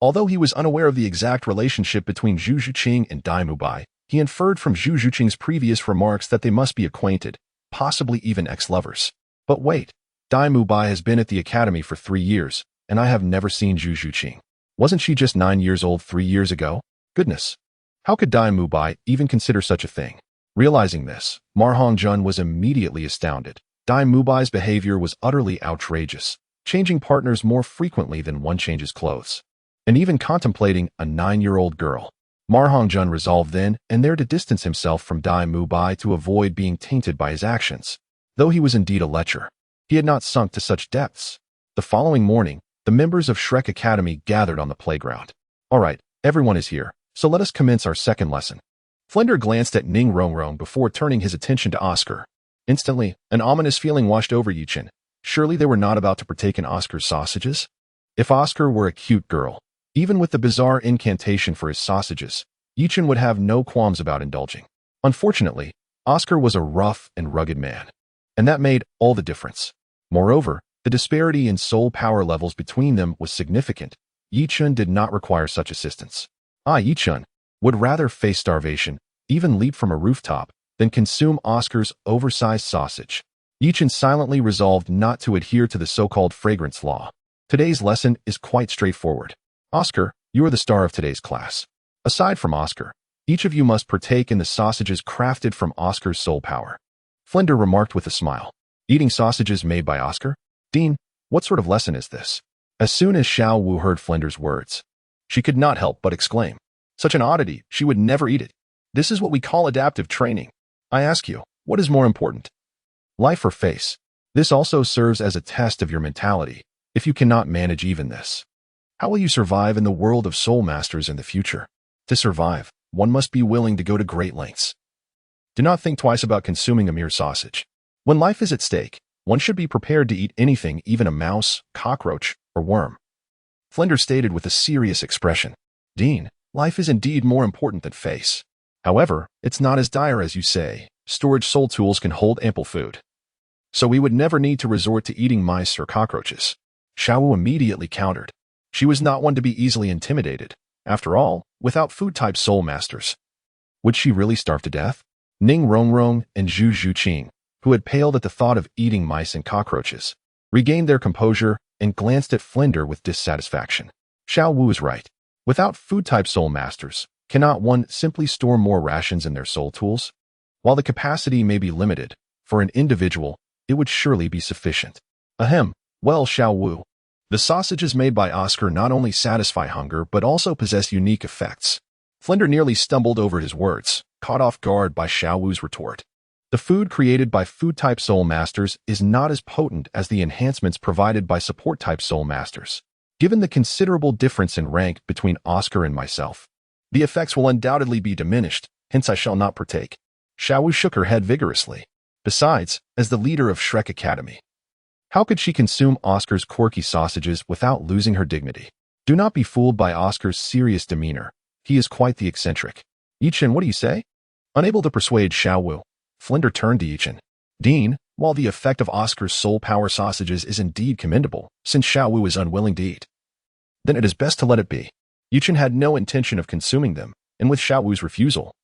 Although he was unaware of the exact relationship between Zhu Zhuqing and Dai Mubai, he inferred from Zhu Zhuqing's previous remarks that they must be acquainted, possibly even ex-lovers. But wait, Dai Mubai has been at the academy for 3 years, and I have never seen Zhu Zhuqing. Wasn't she just 9 years old 3 years ago? Goodness. How could Dai Mubai even consider such a thing? Realizing this, Ma Hongjun was immediately astounded. Dai Mubai's behavior was utterly outrageous, changing partners more frequently than one changes clothes, and even contemplating a 9-year-old girl. Ma Hongjun resolved then and there to distance himself from Dai Mubai to avoid being tainted by his actions. Though he was indeed a lecher, he had not sunk to such depths. The following morning, the members of Shrek Academy gathered on the playground. All right, everyone is here, so let us commence our second lesson. Flender glanced at Ning Rongrong before turning his attention to Oscar. Instantly, an ominous feeling washed over Yichen. Surely they were not about to partake in Oscar's sausages? If Oscar were a cute girl, even with the bizarre incantation for his sausages, Yichen would have no qualms about indulging. Unfortunately, Oscar was a rough and rugged man, and that made all the difference. Moreover, the disparity in soul power levels between them was significant. Yichen did not require such assistance. Yichen would rather face starvation, even leap from a rooftop, than consume Oscar's oversized sausage. Yichen silently resolved not to adhere to the so-called fragrance law. Today's lesson is quite straightforward. Oscar, you are the star of today's class. Aside from Oscar, each of you must partake in the sausages crafted from Oscar's soul power. Flender remarked with a smile. Eating sausages made by Oscar? Dean, what sort of lesson is this? As soon as Xiao Wu heard Flender's words, she could not help but exclaim. Such an oddity, she would never eat it. This is what we call adaptive training. I ask you, what is more important? Life or face? This also serves as a test of your mentality, if you cannot manage even this. How will you survive in the world of soul masters in the future? To survive, one must be willing to go to great lengths. Do not think twice about consuming a mere sausage. When life is at stake, one should be prepared to eat anything, even a mouse, cockroach, or worm. Flender stated with a serious expression. Dean, life is indeed more important than face. However, it's not as dire as you say. Storage soul tools can hold ample food. So we would never need to resort to eating mice or cockroaches. Xiao Wu immediately countered. She was not one to be easily intimidated. After all, without food-type soul masters, would she really starve to death? Ning Rongrong and Zhu Zhuqing, who had paled at the thought of eating mice and cockroaches, regained their composure and glanced at Flender with dissatisfaction. Xiao Wu is right. Without food-type soul masters, cannot one simply store more rations in their soul tools? While the capacity may be limited, for an individual, it would surely be sufficient. Ahem, well, Xiao Wu. The sausages made by Oscar not only satisfy hunger but also possess unique effects. Flender nearly stumbled over his words, caught off guard by Xiao Wu's retort. The food created by food-type soul masters is not as potent as the enhancements provided by support-type soul masters. Given the considerable difference in rank between Oscar and myself, the effects will undoubtedly be diminished, hence I shall not partake. Xiao Wu shook her head vigorously. Besides, as the leader of Shrek Academy, how could she consume Oscar's quirky sausages without losing her dignity? Do not be fooled by Oscar's serious demeanor. He is quite the eccentric. Yichen, what do you say? Unable to persuade Xiao Wu, Flender turned to Yichen. Dean, while the effect of Oscar's soul power sausages is indeed commendable, since Xiao Wu is unwilling to eat, then it is best to let it be. Yichen had no intention of consuming them, and with Xiao Wu's refusal,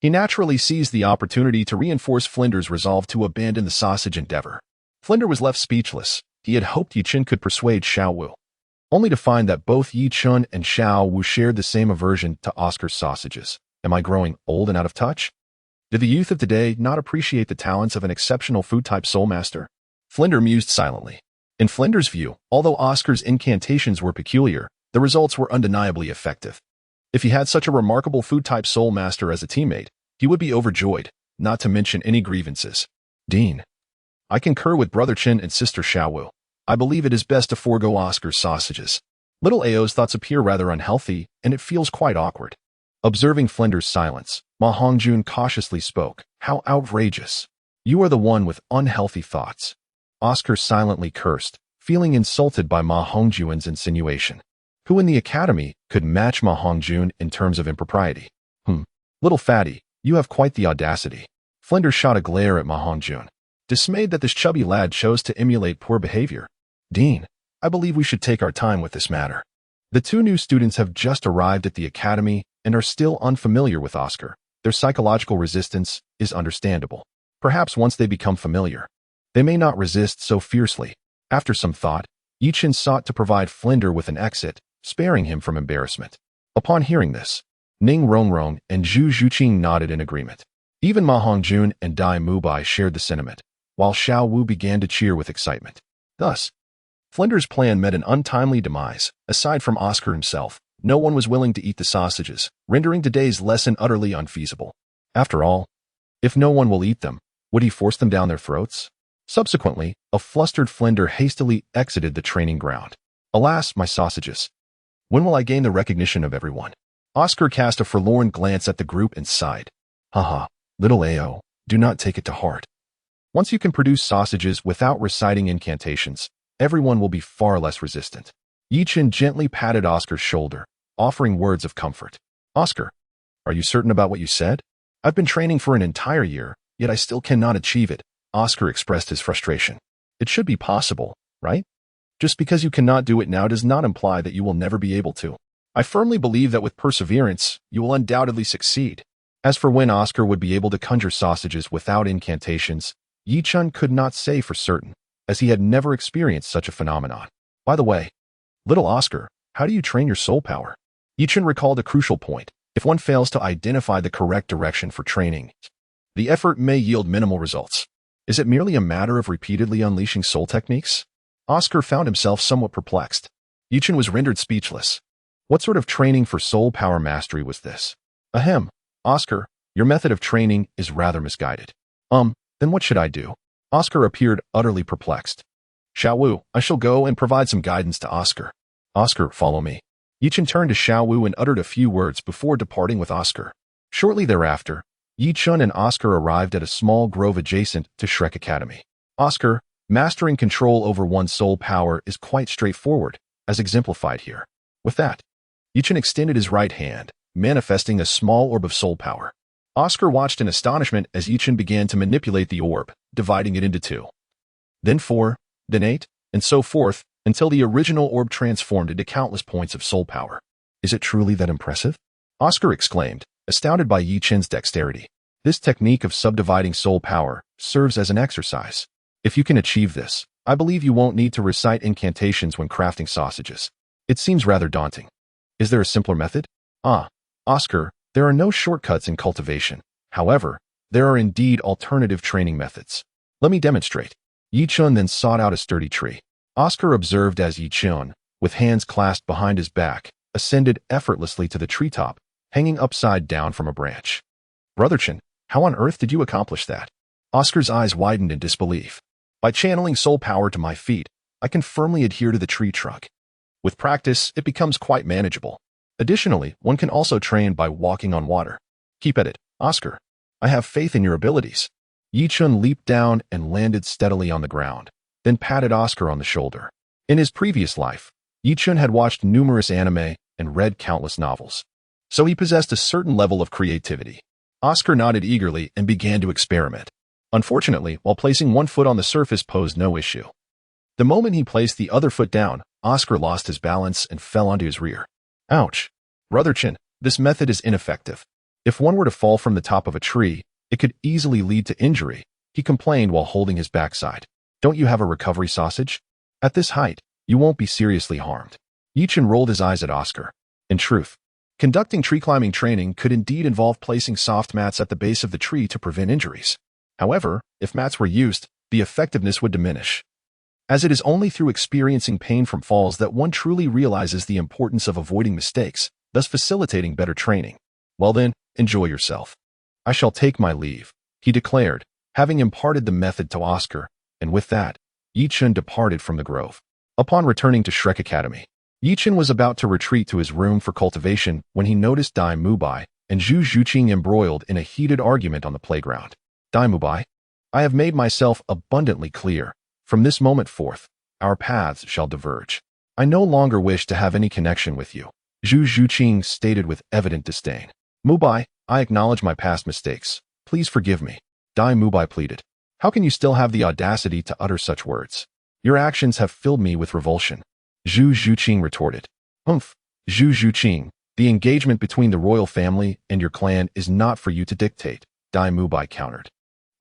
he naturally seized the opportunity to reinforce Flender's resolve to abandon the sausage endeavor. Flender was left speechless. He had hoped Yichen could persuade Xiao Wu, only to find that both Yichen and Xiao Wu shared the same aversion to Oscar's sausages. Am I growing old and out of touch? Do the youth of today not appreciate the talents of an exceptional food-type soul master? Flinder mused silently. In Flinder's view, although Oscar's incantations were peculiar, the results were undeniably effective. If he had such a remarkable food-type soul master as a teammate, he would be overjoyed, not to mention any grievances. Dean. I concur with Brother Chen and Sister Xiaowu. I believe it is best to forego Oscar's sausages. Little Ao's thoughts appear rather unhealthy, and it feels quite awkward. Observing Flinder's silence, Ma Hongjun cautiously spoke. How outrageous. You are the one with unhealthy thoughts. Oscar silently cursed, feeling insulted by Ma Hongjun's insinuation. Who in the academy could match Ma Hongjun in terms of impropriety? Little fatty, you have quite the audacity. Flinder shot a glare at Ma Hongjun, dismayed that this chubby lad chose to emulate poor behavior. Dean, I believe we should take our time with this matter. The two new students have just arrived at the academy and are still unfamiliar with Oscar. Their psychological resistance is understandable. Perhaps once they become familiar, they may not resist so fiercely. After some thought, Yichen sought to provide Flinder with an exit, sparing him from embarrassment. Upon hearing this, Ning Rongrong and Zhu Zhuqing nodded in agreement. Even Ma Hongjun and Dai Mubai shared the sentiment, while Xiao Wu began to cheer with excitement. Thus, Flinder's plan met an untimely demise. Aside from Oscar himself, no one was willing to eat the sausages, rendering today's lesson utterly unfeasible. After all, if no one will eat them, would he force them down their throats? Subsequently, a flustered Flinder hastily exited the training ground. Alas, my sausages. When will I gain the recognition of everyone? Oscar cast a forlorn glance at the group and sighed. Haha, little Ao, do not take it to heart. Once you can produce sausages without reciting incantations, everyone will be far less resistant. Yichen gently patted Oscar's shoulder, offering words of comfort. Oscar, are you certain about what you said? I've been training for an entire year, yet I still cannot achieve it. Oscar expressed his frustration. It should be possible, right? Just because you cannot do it now does not imply that you will never be able to. I firmly believe that with perseverance, you will undoubtedly succeed. As for when Oscar would be able to conjure sausages without incantations, Yichen could not say for certain, as he had never experienced such a phenomenon. By the way, little Oscar, how do you train your soul power? Yichen recalled a crucial point. If one fails to identify the correct direction for training, the effort may yield minimal results. Is it merely a matter of repeatedly unleashing soul techniques? Oscar found himself somewhat perplexed. Yichen was rendered speechless. What sort of training for soul power mastery was this? Ahem, Oscar, your method of training is rather misguided. Then what should I do? Oscar appeared utterly perplexed. Xiao Wu, I shall go and provide some guidance to Oscar. Oscar, follow me. Yichen turned to Xiao Wu and uttered a few words before departing with Oscar. Shortly thereafter, Yichen and Oscar arrived at a small grove adjacent to Shrek Academy. Oscar, mastering control over one's soul power is quite straightforward, as exemplified here. With that, Yichen extended his right hand, manifesting a small orb of soul power. Oscar watched in astonishment as Yichen began to manipulate the orb, dividing it into 2. Then 4, then 8, and so forth, until the original orb transformed into countless points of soul power. Is it truly that impressive? Oscar exclaimed, astounded by Yichen's dexterity. This technique of subdividing soul power serves as an exercise. If you can achieve this, I believe you won't need to recite incantations when crafting sausages. It seems rather daunting. Is there a simpler method? Oscar, there are no shortcuts in cultivation. However, there are indeed alternative training methods. Let me demonstrate. Yichen then sought out a sturdy tree. Oscar observed as Yichen, with hands clasped behind his back, ascended effortlessly to the treetop, hanging upside down from a branch. Brother Chen, how on earth did you accomplish that? Oscar's eyes widened in disbelief. By channeling soul power to my feet, I can firmly adhere to the tree trunk. With practice, it becomes quite manageable. Additionally, one can also train by walking on water. Keep at it, Oscar. I have faith in your abilities. Yichen leaped down and landed steadily on the ground, then patted Oscar on the shoulder. In his previous life, Yichen had watched numerous anime and read countless novels, so he possessed a certain level of creativity. Oscar nodded eagerly and began to experiment. Unfortunately, while placing one foot on the surface posed no issue. The moment he placed the other foot down, Oscar lost his balance and fell onto his rear. Ouch. Brother Chen, this method is ineffective. If one were to fall from the top of a tree, it could easily lead to injury, he complained while holding his backside. Don't you have a recovery sausage? At this height, you won't be seriously harmed. Yichen rolled his eyes at Oscar. In truth, Conducting tree climbing training could indeed involve placing soft mats at the base of the tree to prevent injuries. However, if mats were used, the effectiveness would diminish, as it is only through experiencing pain from falls that one truly realizes the importance of avoiding mistakes, thus facilitating better training. Well then, enjoy yourself. I shall take my leave, he declared, having imparted the method to Oscar, and with that, Yichun departed from the grove. Upon returning to Shrek Academy, Yichun was about to retreat to his room for cultivation when he noticed Dai Mubai and Zhu Zhuqing embroiled in a heated argument on the playground. Dai Mubai, I have made myself abundantly clear. From this moment forth, our paths shall diverge. I no longer wish to have any connection with you, Zhu Zhuqing stated with evident disdain. Mubai, I acknowledge my past mistakes. Please forgive me, Dai Mubai pleaded. How can you still have the audacity to utter such words? Your actions have filled me with revulsion, Zhu Zhuqing retorted. Zhu Zhuqing, the engagement between the royal family and your clan is not for you to dictate, Dai Mubai countered,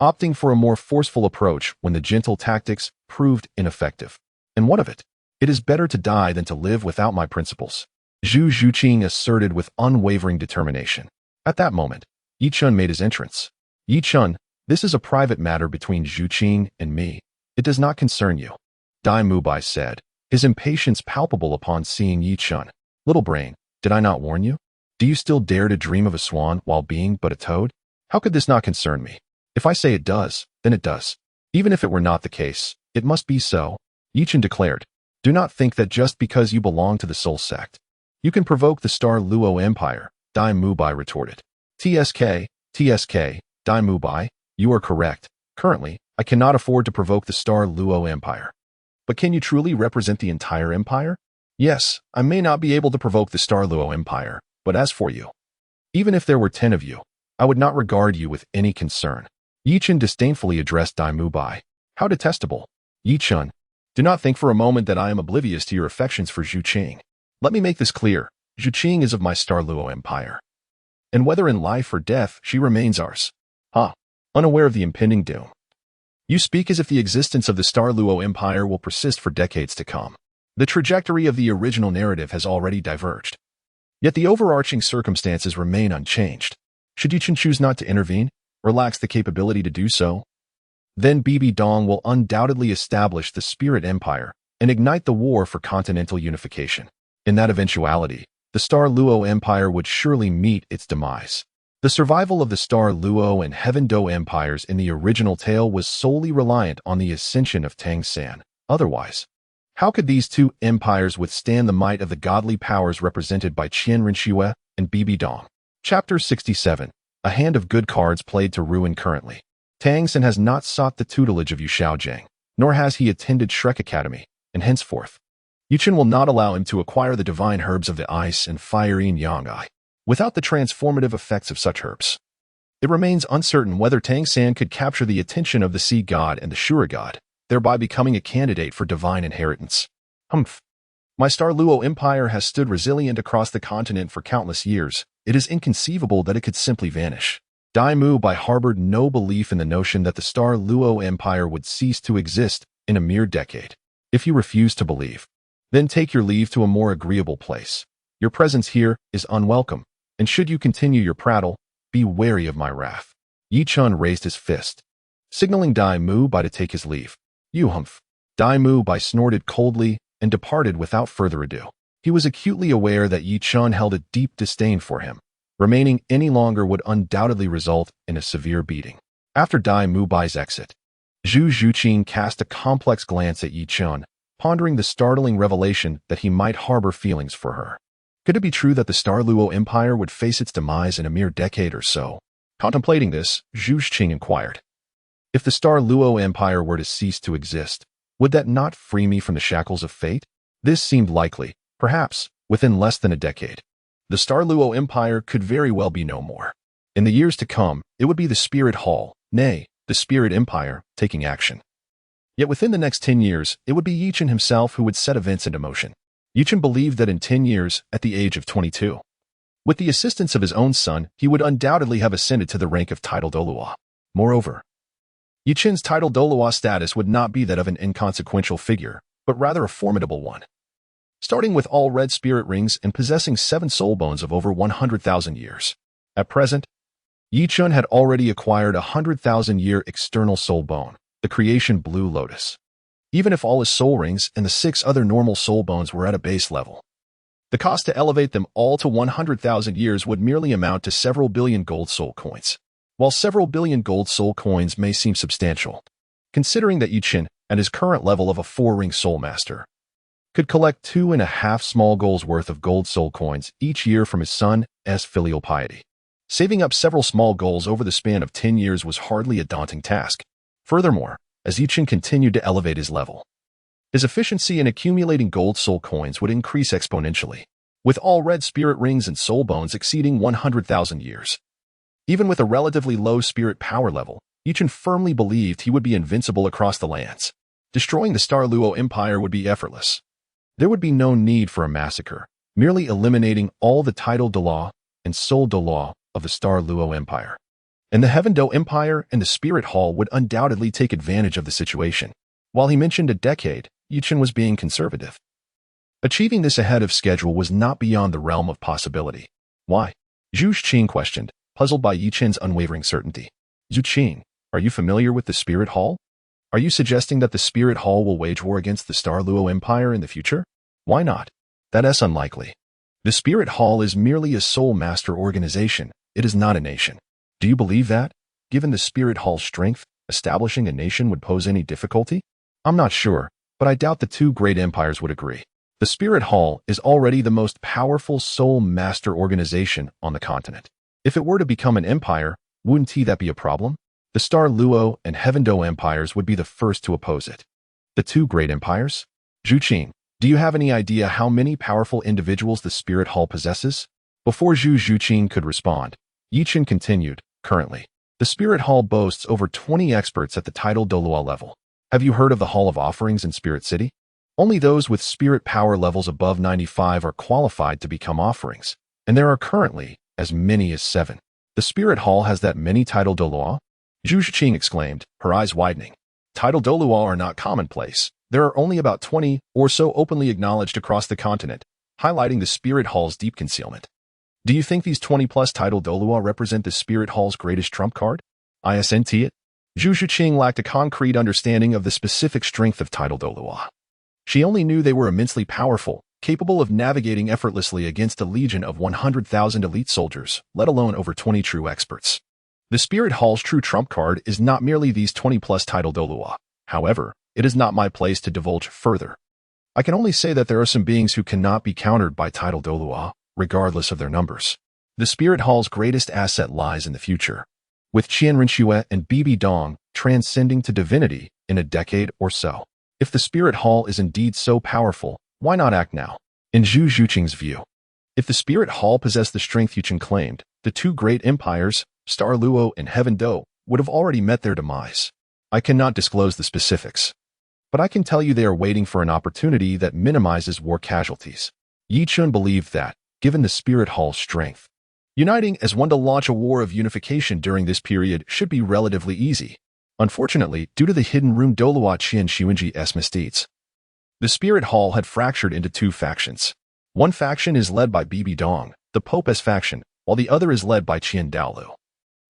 opting for a more forceful approach when the gentle tactics proved ineffective. And what of it? It is better to die than to live without my principles, Zhu Zhuqing asserted with unwavering determination. At that moment, Yichun made his entrance. Yichun, this is a private matter between Zhuqing and me. It does not concern you, Dai Mubai said, his impatience palpable upon seeing Yichun. Little brain, did I not warn you? Do you still dare to dream of a swan while being but a toad? How could this not concern me? If I say it does, then it does. Even if it were not the case, it must be so, Yichun declared. Do not think that just because you belong to the Soul Sect, you can provoke the Star Luo Empire, Dai Mubai retorted. TSK, Dai Mubai, you are correct. Currently, I cannot afford to provoke the Star Luo Empire. But can you truly represent the entire empire? Yes, I may not be able to provoke the Star Luo Empire, but as for you, even if there were 10 of you, I would not regard you with any concern. Yichun disdainfully addressed Dai Mubai. How detestable. Yichun, do not think for a moment that I am oblivious to your affections for Zhuqing. Let me make this clear. Zhuqing is of my Star Luo Empire. And whether in life or death, she remains ours. Unaware of the impending doom. You speak as if the existence of the Star Luo Empire will persist for decades to come. The trajectory of the original narrative has already diverged. Yet the overarching circumstances remain unchanged. Should Yichun choose not to intervene, or lacks the capability to do so, then Bibi Dong will undoubtedly establish the Spirit Empire and ignite the war for continental unification. In that eventuality, the Star Luo Empire would surely meet its demise. The survival of the Star Luo and Heaven Do empires in the original tale was solely reliant on the ascension of Tang San. Otherwise, how could these two empires withstand the might of the godly powers represented by Qian Rinxue and Bibi Dong? Chapter 67. A hand of good cards played to ruin currently. Tang San has not sought the tutelage of Yu Shaojiang, nor has he attended Shrek Academy, and henceforth, Yichun will not allow him to acquire the divine herbs of the ice and fire yin yang eye. Without the transformative effects of such herbs, it remains uncertain whether Tang San could capture the attention of the Sea God and the Shura God, thereby becoming a candidate for divine inheritance. My Star Luo Empire has stood resilient across the continent for countless years. It is inconceivable that it could simply vanish. Dai Mubai harbored no belief in the notion that the Star Luo Empire would cease to exist in a mere decade. If you refuse to believe, then take your leave to a more agreeable place. Your presence here is unwelcome, and should you continue your prattle, be wary of my wrath. Yichun raised his fist, signaling Dai Mubai to take his leave. You humph. Dai Mubai snorted coldly and departed without further ado. He was acutely aware that Yichun held a deep disdain for him. Remaining any longer would undoubtedly result in a severe beating. After Dai Mubai's exit, Zhu Zhuqing cast a complex glance at Yichun, pondering the startling revelation that he might harbor feelings for her. Could it be true that the Star Luo Empire would face its demise in a mere decade or so? Contemplating this, Zhu Zhuqing inquired, if the Star Luo Empire were to cease to exist, would that not free me from the shackles of fate? This seemed likely, perhaps, within less than a decade. The Star Luo Empire could very well be no more. In the years to come, it would be the Spirit Hall, nay, the Spirit Empire, taking action. Yet within the next 10 years, it would be Yichun himself who would set events into motion. Yichun believed that in 10 years, at the age of 22, with the assistance of his own son, he would undoubtedly have ascended to the rank of title Douluo. Moreover, Yichun's title Douluo status would not be that of an inconsequential figure, but rather a formidable one. starting with all red spirit rings and possessing 7 soul bones of over 100,000 years. At present, Yichun had already acquired a 100,000-year external soul bone, the creation Blue Lotus. Even if all his soul rings and the 6 other normal soul bones were at a base level, the cost to elevate them all to 100,000 years would merely amount to several billion gold soul coins. While several billion gold soul coins may seem substantial, considering that Yichun, at his current level of a 4-ring soul master, could collect 2.5 small goals worth of gold soul coins each year from his son's filial piety. Saving up several small goals over the span of 10 years was hardly a daunting task. Furthermore, as Yichun continued to elevate his level, his efficiency in accumulating gold soul coins would increase exponentially, with all red spirit rings and soul bones exceeding 100,000 years. Even with a relatively low spirit power level, Yichun firmly believed he would be invincible across the lands. Destroying the Douluo Empire would be effortless. There would be no need for a massacre, merely eliminating all the title Douluo and soul Douluo of the Douluo Empire. And the Heaven Do Empire and the Spirit Hall would undoubtedly take advantage of the situation. While he mentioned a decade, Yichun was being conservative. Achieving this ahead of schedule was not beyond the realm of possibility. Why? Zhu Qing questioned, puzzled by Yichun's unwavering certainty. Zhu Qing, are you familiar with the Spirit Hall? Are you suggesting that the Spirit Hall will wage war against the Douluo Empire in the future? Why not? That's unlikely. The Spirit Hall is merely a soul master organization. It is not a nation. Do you believe that? Given the Spirit Hall's strength, establishing a nation would pose any difficulty? I'm not sure, but I doubt the 2 great empires would agree. The Spirit Hall is already the most powerful soul master organization on the continent. If it were to become an empire, wouldn't that be a problem? The Douluo and Heaven Do empires would be the first to oppose it. The 2 great empires? Zhu Qing, do you have any idea how many powerful individuals the Spirit Hall possesses? Before Zhu Qing could respond, Yichun continued, currently, the Spirit Hall boasts over 20 experts at the title Douluo level. Have you heard of the Hall of Offerings in Spirit City? Only those with spirit power levels above 95 are qualified to become offerings, and there are currently as many as 7. The Spirit Hall has that many title Douluo? Zhu Qing exclaimed, her eyes widening. Title Douluo are not commonplace. There are only about 20 or so openly acknowledged across the continent, highlighting the Spirit Hall's deep concealment. Do you think these 20-plus title Douluo represent the Spirit Hall's greatest trump card? Isn't it? Zhu Qing lacked a concrete understanding of the specific strength of title Douluo. She only knew they were immensely powerful, capable of navigating effortlessly against a legion of 100,000 elite soldiers, let alone over 20 true experts. The Spirit Hall's true trump card is not merely these 20-plus title Douluo. However, it is not my place to divulge further. I can only say that there are some beings who cannot be countered by title Douluo, regardless of their numbers. The Spirit Hall's greatest asset lies in the future, with Qian Rinxue and Bibi Dong transcending to divinity in a decade or so. If the Spirit Hall is indeed so powerful, why not act now? In Zhu Qing's view, if the Spirit Hall possessed the strength Yichun claimed, the 2 great empires, Douluo and Heaven Do, would have already met their demise. I cannot disclose the specifics, but I can tell you they are waiting for an opportunity that minimizes war casualties. Yichun believed that, given the Spirit Hall's strength, uniting as one to launch a war of unification during this period should be relatively easy. Unfortunately, due to the hidden room Douluo Qian Xuanji's misdeeds, the Spirit Hall had fractured into 2 factions. One faction is led by Bibi Dong, the Pope's faction, while the other is led by Qian Douluo,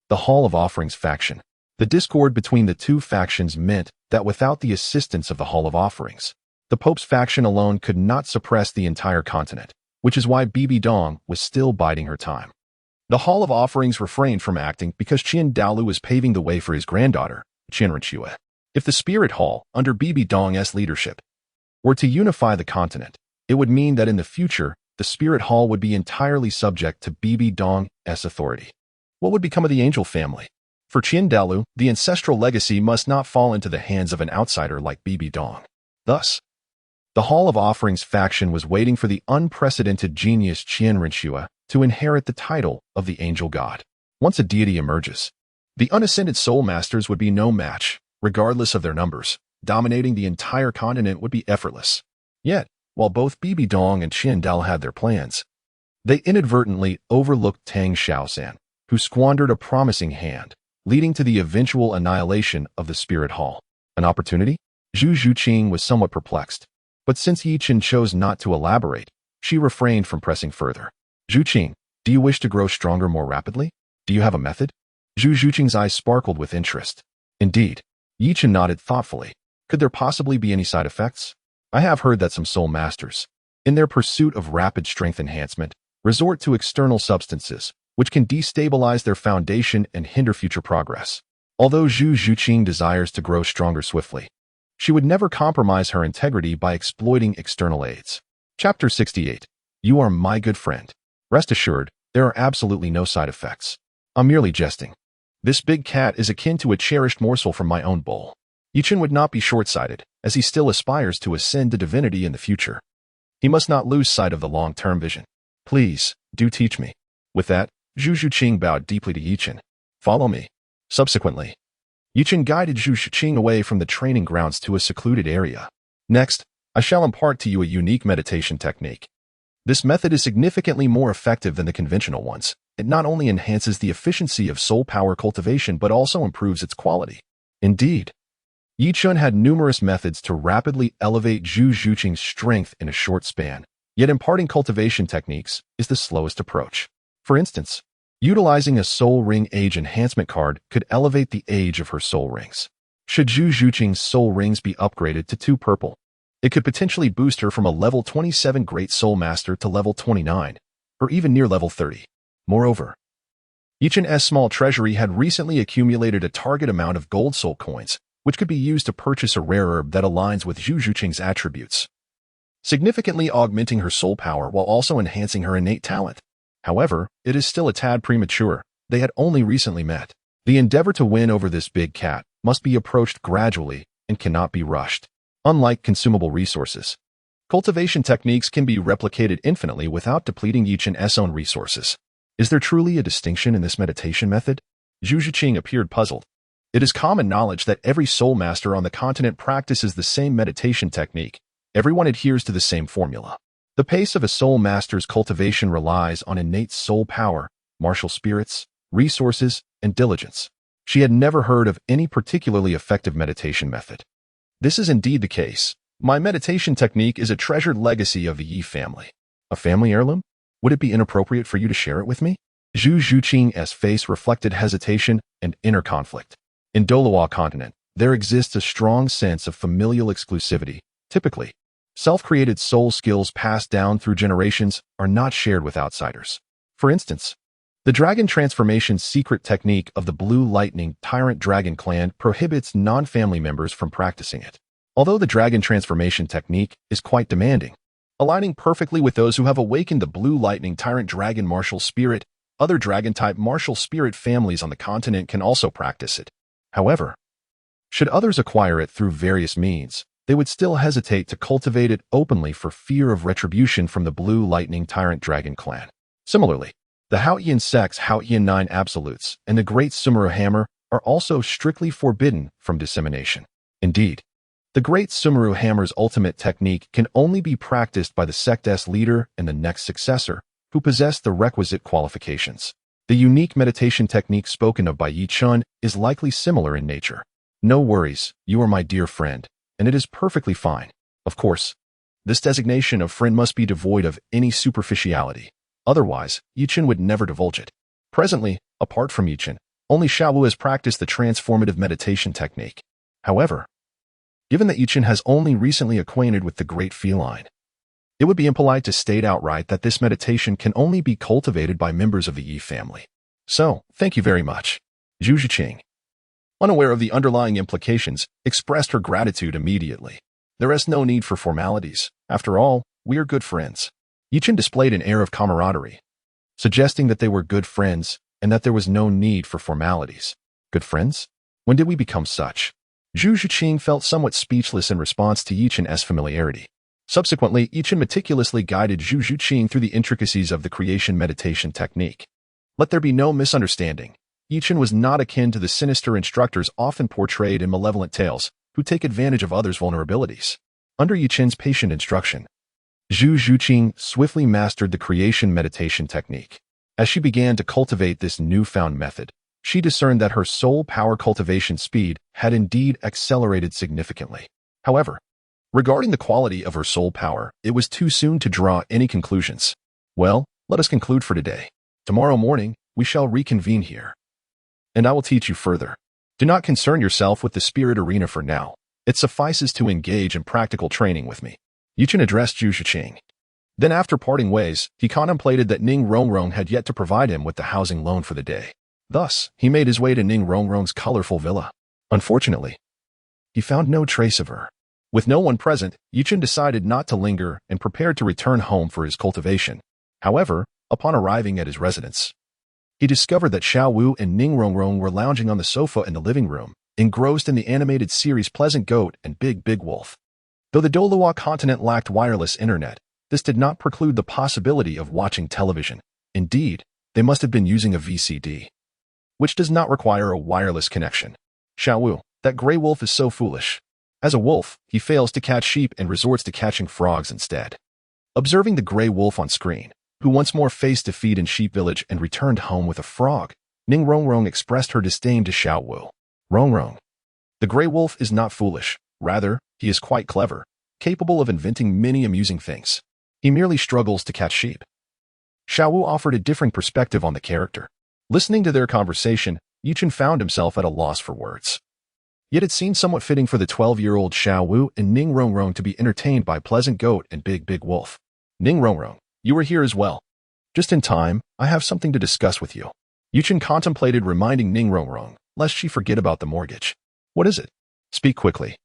the Hall of Offerings faction. The discord between the 2 factions meant that without the assistance of the Hall of Offerings, the Pope's faction alone could not suppress the entire continent, which is why Bibi Dong was still biding her time. The Hall of Offerings refrained from acting because Qian Douluo was paving the way for his granddaughter, Qian Rinxue. If the Spirit Hall, under Bibi Dong's leadership, were to unify the continent, it would mean that in the future, the Spirit Hall would be entirely subject to Bibi Dong's authority. What would become of the angel family? For Qian Douluo, the ancestral legacy must not fall into the hands of an outsider like Bibi Dong. Thus, the Hall of Offerings faction was waiting for the unprecedented genius Qian Rinxue to inherit the title of the angel god. Once a deity emerges, the unascended soul masters would be no match, regardless of their numbers. Dominating the entire continent would be effortless. Yet, while both Bibi Dong and Qian Douluo had their plans, they inadvertently overlooked Tang Xiaosan, who squandered a promising hand, leading to the eventual annihilation of the Spirit Hall. An opportunity? Zhu Qing was somewhat perplexed. But since Yichen chose not to elaborate, she refrained from pressing further. Zhuqing, do you wish to grow stronger more rapidly? Do you have a method? Zhuqing's eyes sparkled with interest. Indeed. Yichen nodded thoughtfully. Could there possibly be any side effects? I have heard that some soul masters, in their pursuit of rapid strength enhancement, resort to external substances, which can destabilize their foundation and hinder future progress. Although Zhuqing desires to grow stronger swiftly, she would never compromise her integrity by exploiting external aids. Chapter 68. You are my good friend. Rest assured, there are absolutely no side effects. I'm merely jesting. This big cat is akin to a cherished morsel from my own bowl. Yichen would not be short-sighted, as he still aspires to ascend to divinity in the future. He must not lose sight of the long-term vision. Please, do teach me. With that, Zhuqing bowed deeply to Yichen. Follow me. Subsequently, Yichen guided Zhuqing away from the training grounds to a secluded area. Next, I shall impart to you a unique meditation technique. This method is significantly more effective than the conventional ones. It not only enhances the efficiency of soul power cultivation but also improves its quality. Indeed, Yichen had numerous methods to rapidly elevate Zhuqing's strength in a short span, yet imparting cultivation techniques is the slowest approach. For instance, utilizing a soul ring age enhancement card could elevate the age of her soul rings. Should Zhuqing's soul rings be upgraded to 2 purple, it could potentially boost her from a level 27 Great Soul Master to level 29, or even near level 30. Moreover, Yichen's small treasury had recently accumulated a target amount of gold soul coins, which could be used to purchase a rare herb that aligns with Zhuqing's attributes, significantly augmenting her soul power while also enhancing her innate talent. However, it is still a tad premature. They had only recently met. The endeavor to win over this big cat must be approached gradually and cannot be rushed. Unlike consumable resources, cultivation techniques can be replicated infinitely without depleting Yichen's own resources. Is there truly a distinction in this meditation method? Zhuqing appeared puzzled. It is common knowledge that every soul master on the continent practices the same meditation technique. Everyone adheres to the same formula. The pace of a soul master's cultivation relies on innate soul power, martial spirits, resources, and diligence. She had never heard of any particularly effective meditation method. This is indeed the case. My meditation technique is a treasured legacy of the Yi family. A family heirloom? Would it be inappropriate for you to share it with me? Zhuqing's face reflected hesitation and inner conflict. In Douluo Continent, there exists a strong sense of familial exclusivity. Typically, self-created soul skills passed down through generations are not shared with outsiders. For instance, the dragon transformation secret technique of the Blue Lightning Tyrant Dragon clan prohibits non-family members from practicing it. Although the dragon transformation technique is quite demanding, aligning perfectly with those who have awakened the Blue Lightning Tyrant Dragon martial spirit, other dragon-type martial spirit families on the continent can also practice it. However, should others acquire it through various means, they would still hesitate to cultivate it openly for fear of retribution from the Blue Lightning Tyrant Dragon clan. Similarly, the Haotian sect's Haotian 9 absolutes and the Great Sumeru Hammer are also strictly forbidden from dissemination. Indeed, the Great Sumeru Hammer's ultimate technique can only be practiced by the sect's leader and the next successor, who possess the requisite qualifications. The unique meditation technique spoken of by Yichen is likely similar in nature. No worries, you are my dear friend, and it is perfectly fine. Of course, this designation of friend must be devoid of any superficiality. Otherwise, Yichen would never divulge it. Presently, apart from Yichen, only Xiaowu has practiced the transformative meditation technique. However, given that Yichen has only recently acquainted with the great feline, it would be impolite to state outright that this meditation can only be cultivated by members of the Yi family. So, thank you very much. Zhuqing, unaware of the underlying implications, expressed her gratitude immediately. There is no need for formalities. After all, we are good friends. Yichen displayed an air of camaraderie, suggesting that they were good friends and that there was no need for formalities. Good friends? When did we become such? Zhuqing felt somewhat speechless in response to Yichen's familiarity. Subsequently, Yichen meticulously guided Zhuqing through the intricacies of the creation meditation technique. Let there be no misunderstanding. Yichen was not akin to the sinister instructors often portrayed in malevolent tales, who take advantage of others' vulnerabilities. Under Yichen's patient instruction, Zhuqing swiftly mastered the creation meditation technique. As she began to cultivate this newfound method, she discerned that her soul power cultivation speed had indeed accelerated significantly. However, Regarding the quality of her soul power, it was too soon to draw any conclusions. Well, let us conclude for today. Tomorrow morning, we shall reconvene here, and I will teach you further. Do not concern yourself with the spirit arena for now. It suffices to engage in practical training with me. Yuchen addressed Zhu Shiqing. Then after parting ways, he contemplated that Ning Rongrong had yet to provide him with the housing loan for the day. Thus, he made his way to Ning Rongrong's colorful villa. Unfortunately, he found no trace of her. With no one present, Yuchen decided not to linger and prepared to return home for his cultivation. However, upon arriving at his residence, he discovered that Xiao Wu and Ning Rongrong were lounging on the sofa in the living room, engrossed in the animated series Pleasant Goat and Big Big Wolf. Though the Douluo Continent lacked wireless internet, this did not preclude the possibility of watching television. Indeed, they must have been using a VCD, which does not require a wireless connection. Xiao Wu, that gray wolf is so foolish. As a wolf, he fails to catch sheep and resorts to catching frogs instead. Observing the gray wolf on screen, who once more faced defeat in Sheep Village and returned home with a frog, Ning Rongrong expressed her disdain to Xiao Wu. Rongrong, the gray wolf is not foolish. Rather, he is quite clever, capable of inventing many amusing things. He merely struggles to catch sheep. Xiao Wu offered a differing perspective on the character. Listening to their conversation, Yuchen found himself at a loss for words. Yet it seemed somewhat fitting for the 12-year-old Xiao Wu and Ning Rongrong to be entertained by Pleasant Goat and Big Big Wolf. Ning Rongrong, you are here as well. Just in time, I have something to discuss with you. Yuchen contemplated reminding Ning Rongrong, lest she forget about the mortgage. What is it? Speak quickly.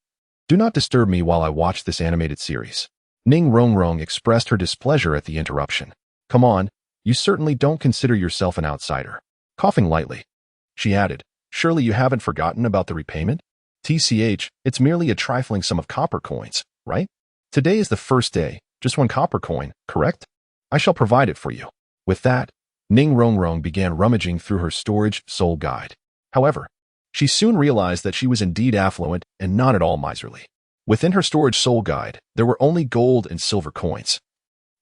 Do not disturb me while I watch this animated series. Ning Rongrong expressed her displeasure at the interruption. Come on, you certainly don't consider yourself an outsider. Coughing lightly, she added, surely you haven't forgotten about the repayment? TCH, it's merely a trifling sum of copper coins, right? Today is the first day, just 1 copper coin, correct? I shall provide it for you. With that, Ning Rongrong began rummaging through her storage soul guide. However, she soon realized that she was indeed affluent and not at all miserly. Within her storage soul guide, there were only gold and silver coins.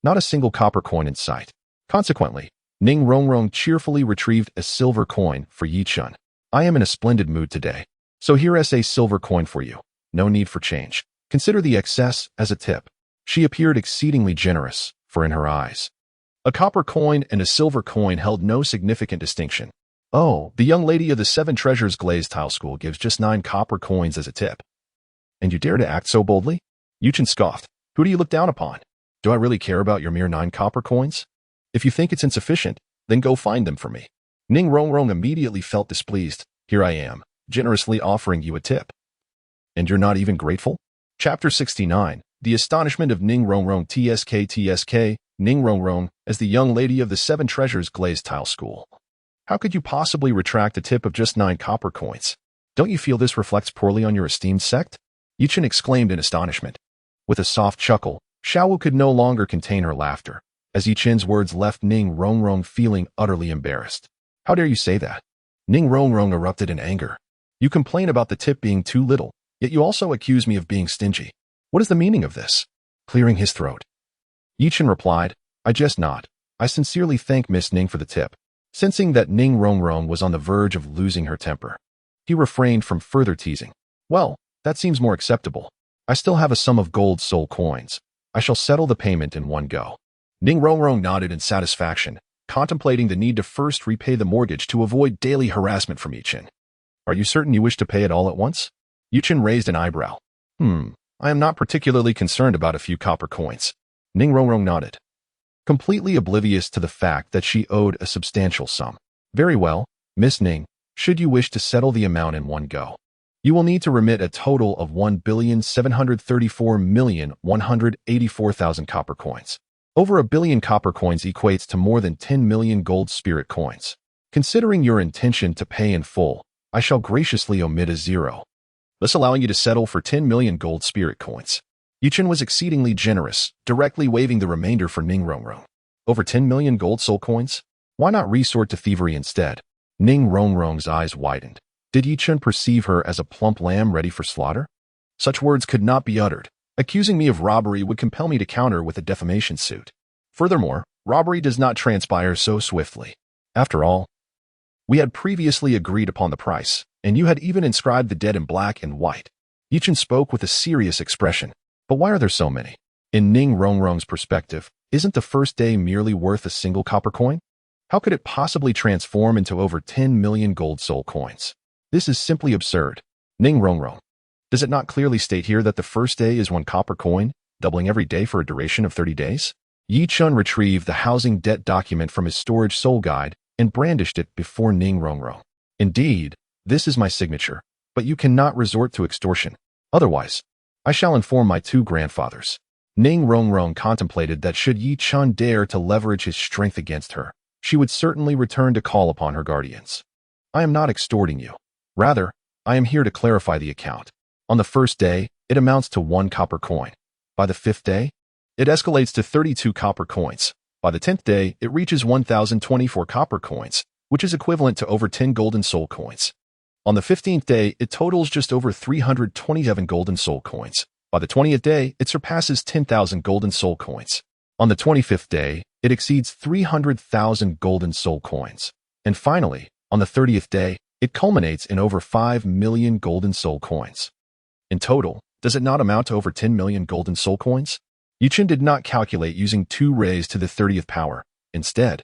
Not a single copper coin in sight. Consequently, Ning Rongrong cheerfully retrieved a silver coin for Yichun. I am in a splendid mood today, so here is a silver coin for you. No need for change. Consider the excess as a tip. She appeared exceedingly generous, for in her eyes, a copper coin and a silver coin held no significant distinction. Oh, the young lady of the 7 Treasures Glazed Tile School gives just 9 copper coins as a tip. And you dare to act so boldly? Yuchen scoffed. Who do you look down upon? Do I really care about your mere 9 copper coins? If you think it's insufficient, then go find them for me. Ning Rongrong immediately felt displeased. Here I am, generously offering you a tip. And you're not even grateful? Chapter 69. The Astonishment of Ning Rongrong. TSK Ning Rongrong, as the young lady of the 7 Treasures Glazed Tile School. How could you possibly retract a tip of just 9 copper coins? Don't you feel this reflects poorly on your esteemed sect? Yuchen exclaimed in astonishment. With a soft chuckle, Xiao Wu could no longer contain her laughter, as Yuchen's words left Ning Rongrong feeling utterly embarrassed. How dare you say that? Ning Rongrong erupted in anger. You complain about the tip being too little, yet you also accuse me of being stingy. What is the meaning of this? Clearing his throat, Yuchen replied, I jest not. I sincerely thank Miss Ning for the tip. Sensing that Ning Rongrong was on the verge of losing her temper, he refrained from further teasing. Well, that seems more acceptable. I still have a sum of gold soul coins. I shall settle the payment in one go. Ning Rongrong nodded in satisfaction, contemplating the need to first repay the mortgage to avoid daily harassment from Yuchen. Are you certain you wish to pay it all at once? Yuchen raised an eyebrow. I am not particularly concerned about a few copper coins. Ning Rongrong nodded, completely oblivious to the fact that she owed a substantial sum. Very well, Miss Ning, should you wish to settle the amount in one go, you will need to remit a total of 1,734,184,000 copper coins. Over 1 billion copper coins equates to more than 10 million gold spirit coins. Considering your intention to pay in full, I shall graciously omit a zero, thus allowing you to settle for 10 million gold spirit coins. Yuchen was exceedingly generous, directly waiving the remainder for Ning Rongrong. Over 10 million gold soul coins? Why not resort to thievery instead? Ning Rongrong's eyes widened. Did Yuchen perceive her as a plump lamb ready for slaughter? Such words could not be uttered. Accusing me of robbery would compel me to counter with a defamation suit. Furthermore, robbery does not transpire so swiftly. After all, we had previously agreed upon the price, and you had even inscribed the debt in black and white. Yuchen spoke with a serious expression. But why are there so many? In Ning Rongrong's perspective, isn't the first day merely worth a single copper coin? How could it possibly transform into over 10 million gold soul coins? This is simply absurd. Ning Rongrong. Does it not clearly state here that the first day is 1 copper coin, doubling every day for a duration of 30 days? Yi Chun retrieved the housing debt document from his storage soul guide and brandished it before Ning Rongrong. Indeed, this is my signature, but you cannot resort to extortion. Otherwise, I shall inform my 2 grandfathers. Ning Rongrong contemplated that should Yi Chun dare to leverage his strength against her, she would certainly return to call upon her guardians. I am not extorting you. Rather, I am here to clarify the account. On the first day, it amounts to 1 copper coin. By the 5th day, it escalates to 32 copper coins. By the 10th day, it reaches 1,024 copper coins, which is equivalent to over 10 golden soul coins. On the 15th day, it totals just over 327 golden soul coins. By the 20th day, it surpasses 10,000 golden soul coins. On the 25th day, it exceeds 300,000 golden soul coins. And finally, on the 30th day, it culminates in over 5 million golden soul coins. In total, does it not amount to over 10 million golden soul coins? Yi Chun did not calculate using 2 raised to the 30th power. Instead,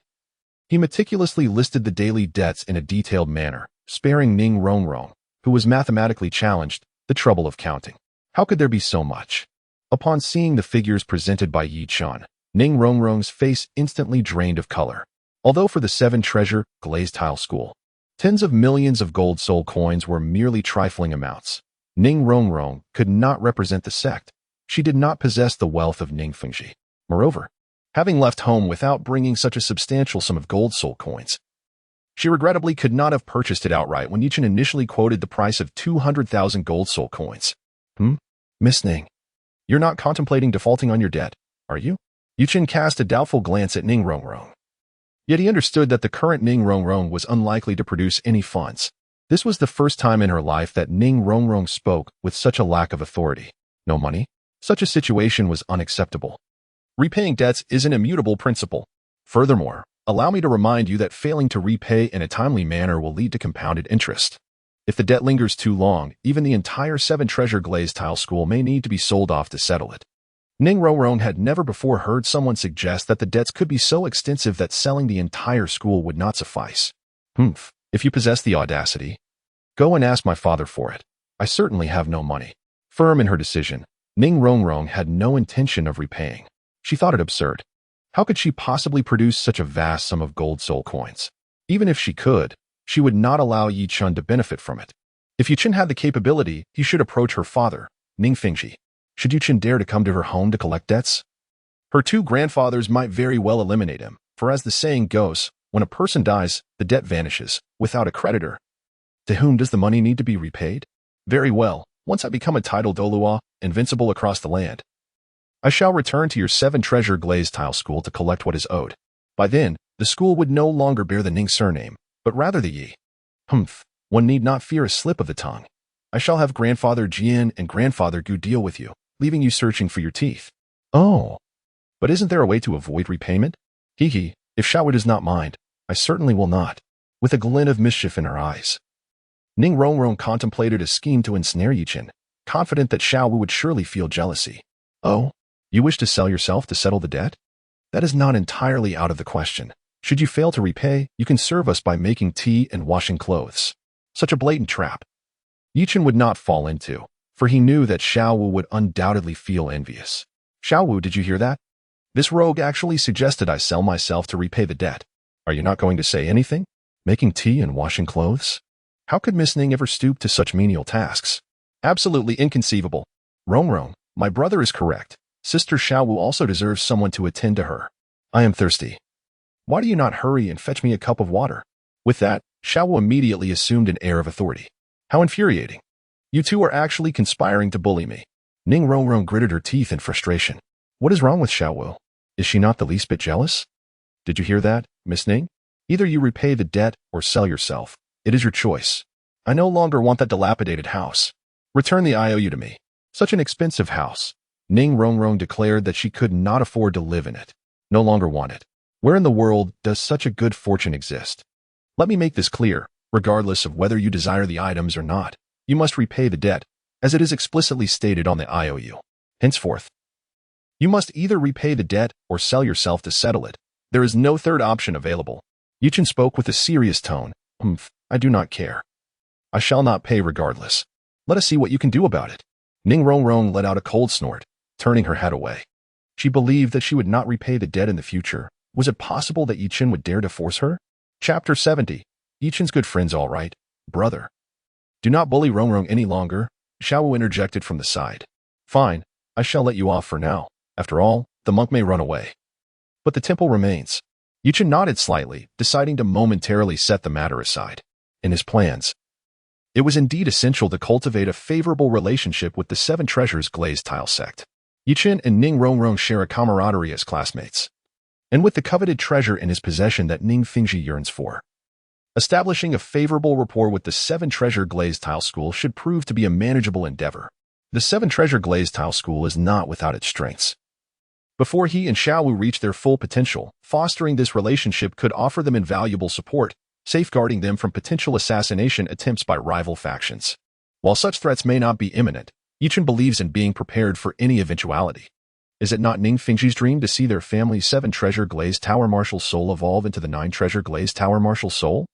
he meticulously listed the daily debts in a detailed manner, sparing Ning Rongrong, who was mathematically challenged, the trouble of counting. How could there be so much? Upon seeing the figures presented by Yi Chun, Ning Rongrong's face instantly drained of color. Although for the 7 treasure glazed tile school, tens of millions of gold soul coins were merely trifling amounts. Ning Rongrong could not represent the sect. She did not possess the wealth of Ning Fengji. Moreover, having left home without bringing such a substantial sum of gold soul coins, she regrettably could not have purchased it outright when Yi Chun initially quoted the price of 200,000 gold soul coins. Miss Ning, you're not contemplating defaulting on your debt, are you? Yi Chun cast a doubtful glance at Ning Rongrong. Yet he understood that the current Ning Rongrong was unlikely to produce any funds. This was the first time in her life that Ning Rongrong spoke with such a lack of authority. No money? Such a situation was unacceptable. Repaying debts is an immutable principle. Furthermore, allow me to remind you that failing to repay in a timely manner will lead to compounded interest. If the debt lingers too long, even the entire 7 treasure glazed tile school may need to be sold off to settle it. Ning Rongrong had never before heard someone suggest that the debts could be so extensive that selling the entire school would not suffice. If you possess the audacity, go and ask my father for it. I certainly have no money. Firm in her decision, Ning Rongrong had no intention of repaying. She thought it absurd. How could she possibly produce such a vast sum of gold soul coins? Even if she could, she would not allow Yi Chun to benefit from it. If Yi Chun had the capability, he should approach her father, Ning Fengji. Should Yi Chun dare to come to her home to collect debts? Her 2 grandfathers might very well eliminate him, for as the saying goes, when a person dies, the debt vanishes, without a creditor. To whom does the money need to be repaid? Very well, once I become a titled Douluo, invincible across the land, I shall return to your 7 treasure glazed tile school to collect what is owed. By then, the school would no longer bear the Ning surname, but rather the Yi. One need not fear a slip of the tongue. I shall have Grandfather Jian and Grandfather Gu deal with you, leaving you searching for your teeth. Oh, but isn't there a way to avoid repayment? If Xiaowu does not mind, I certainly will not. With a glint of mischief in her eyes, Ning Rongrong contemplated a scheme to ensnare Yi Chun, confident that Xiaowu would surely feel jealousy. Oh, you wish to sell yourself to settle the debt? That is not entirely out of the question. Should you fail to repay, you can serve us by making tea and washing clothes. Such a blatant trap Yi Chun would not fall into, for he knew that Xiaowu would undoubtedly feel envious. Xiaowu, did you hear that? This rogue actually suggested I sell myself to repay the debt. Are you not going to say anything? Making tea and washing clothes? How could Miss Ning ever stoop to such menial tasks? Absolutely inconceivable. Rongrong, my brother is correct. Sister Xiaowu also deserves someone to attend to her. I am thirsty. Why do you not hurry and fetch me a cup of water? With that, Xiaowu immediately assumed an air of authority. How infuriating. You 2 are actually conspiring to bully me. Ning Rongrong gritted her teeth in frustration. What is wrong with Xiaowu? Is she not the least bit jealous? Did you hear that, Miss Ning? Either you repay the debt or sell yourself. It is your choice. I no longer want that dilapidated house. Return the IOU to me. Such an expensive house. Ning Rongrong declared that she could not afford to live in it. No longer want it. Where in the world does such a good fortune exist? Let me make this clear. Regardless of whether you desire the items or not, you must repay the debt, as it is explicitly stated on the IOU. Henceforth, you must either repay the debt or sell yourself to settle it. There is no third option available. Yichen spoke with a serious tone. I do not care. I shall not pay regardless. Let us see what you can do about it. Ning Rongrong let out a cold snort, turning her head away. She believed that she would not repay the debt in the future. Was it possible that Yichen would dare to force her? Chapter 70. Yichen's good friends all right, brother. Do not bully Rongrong any longer, Xiaowu interjected from the side. Fine, I shall let you off for now. After all, the monk may run away. But the temple remains. Yichen nodded slightly, deciding to momentarily set the matter aside. In his plans, it was indeed essential to cultivate a favorable relationship with the Seven Treasures glazed tile sect. Yichen and Ning Rongrong share a camaraderie as classmates, and with the coveted treasure in his possession that Ning Fingji yearns for. Establishing a favorable rapport with the Seven Treasure Glazed Tile School should prove to be a manageable endeavor. The Seven Treasure Glazed Tile School is not without its strengths. Before he and Xiaowu reach their full potential, fostering this relationship could offer them invaluable support, safeguarding them from potential assassination attempts by rival factions. While such threats may not be imminent, Yichen believes in being prepared for any eventuality. Is it not Ning Fingji's dream to see their family's 7 Treasure Glazed Tower Martial Soul evolve into the 9 Treasure Glazed Tower Martial Soul?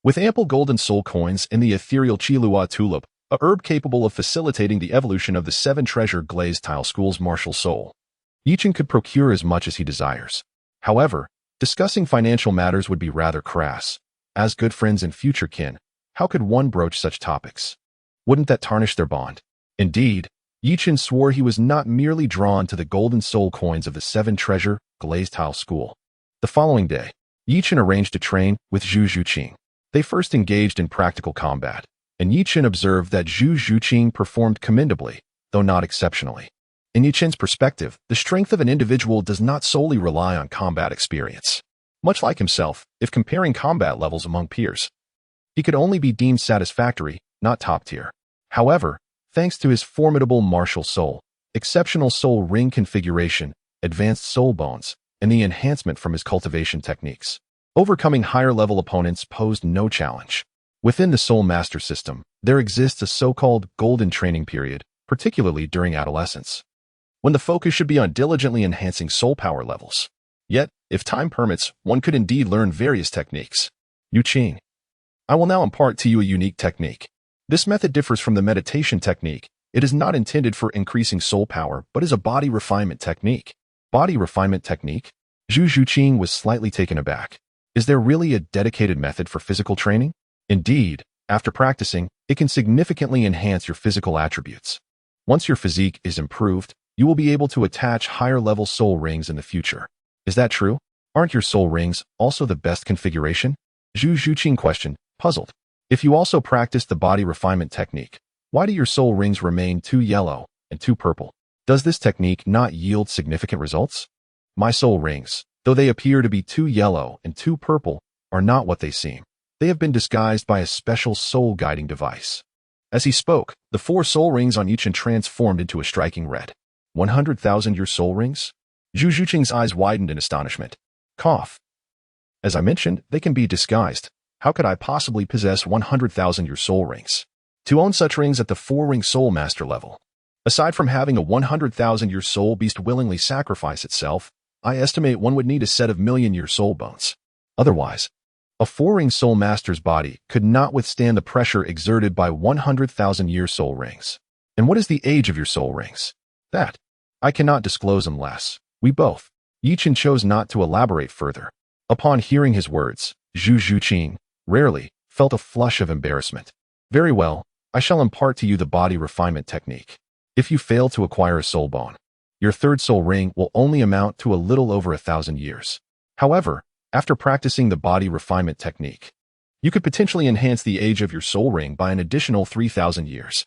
With ample golden soul coins and the ethereal Qilua tulip, a herb capable of facilitating the evolution of the 7 Treasure Glazed Tile School's martial soul, Yichen could procure as much as he desires. However, discussing financial matters would be rather crass. As good friends and future kin, how could one broach such topics? Wouldn't that tarnish their bond? Indeed, Yichen swore he was not merely drawn to the golden soul coins of the 7 Treasure Glazed Tile School. The following day, Yichen arranged to train with Zhu Zhuqing. They first engaged in practical combat, and Yichen observed that Zhu Zhuqing performed commendably, though not exceptionally. In Yichen's perspective, the strength of an individual does not solely rely on combat experience. Much like himself, if comparing combat levels among peers, he could only be deemed satisfactory, not top tier. However, thanks to his formidable martial soul, exceptional soul ring configuration, advanced soul bones, and the enhancement from his cultivation techniques, overcoming higher-level opponents posed no challenge. Within the Soul Master system, there exists a so-called golden training period, particularly during adolescence, when the focus should be on diligently enhancing soul power levels. Yet, if time permits, one could indeed learn various techniques. Yuqing, I will now impart to you a unique technique. This method differs from the meditation technique. It is not intended for increasing soul power, but is a body refinement technique. Body refinement technique? Zhu Zhuqing was slightly taken aback. Is there really a dedicated method for physical training? Indeed, after practicing, it can significantly enhance your physical attributes. Once your physique is improved, you will be able to attach higher-level soul rings in the future. Is that true? Aren't your soul rings also the best configuration? Zhu Zhuqing questioned, puzzled. If you also practice the body refinement technique, why do your soul rings remain too yellow and too purple? Does this technique not yield significant results? My soul rings, though they appear to be too yellow and too purple, are not what they seem. They have been disguised by a special soul-guiding device. As he spoke, the 4 soul rings on Yichen transformed into a striking red. 100,000 your soul rings? Zhu Zhuqing's eyes widened in astonishment. Cough. As I mentioned, they can be disguised. How could I possibly possess 100,000 your soul rings? To own such rings at the 4-ring soul master level, aside from having a 100,000 your soul beast willingly sacrifice itself, I estimate one would need a set of million-year soul bones. Otherwise, a 4-ring soul master's body could not withstand the pressure exerted by 100,000-year soul rings. And what is the age of your soul rings? That I cannot disclose unless we both. Yichen chose not to elaborate further. Upon hearing his words, Zhu Zhuqing rarely felt a flush of embarrassment. Very well, I shall impart to you the body refinement technique. If you fail to acquire a soul bone, your 3rd soul ring will only amount to a little over 1,000 years. However, after practicing the body refinement technique, you could potentially enhance the age of your soul ring by an additional 3,000 years.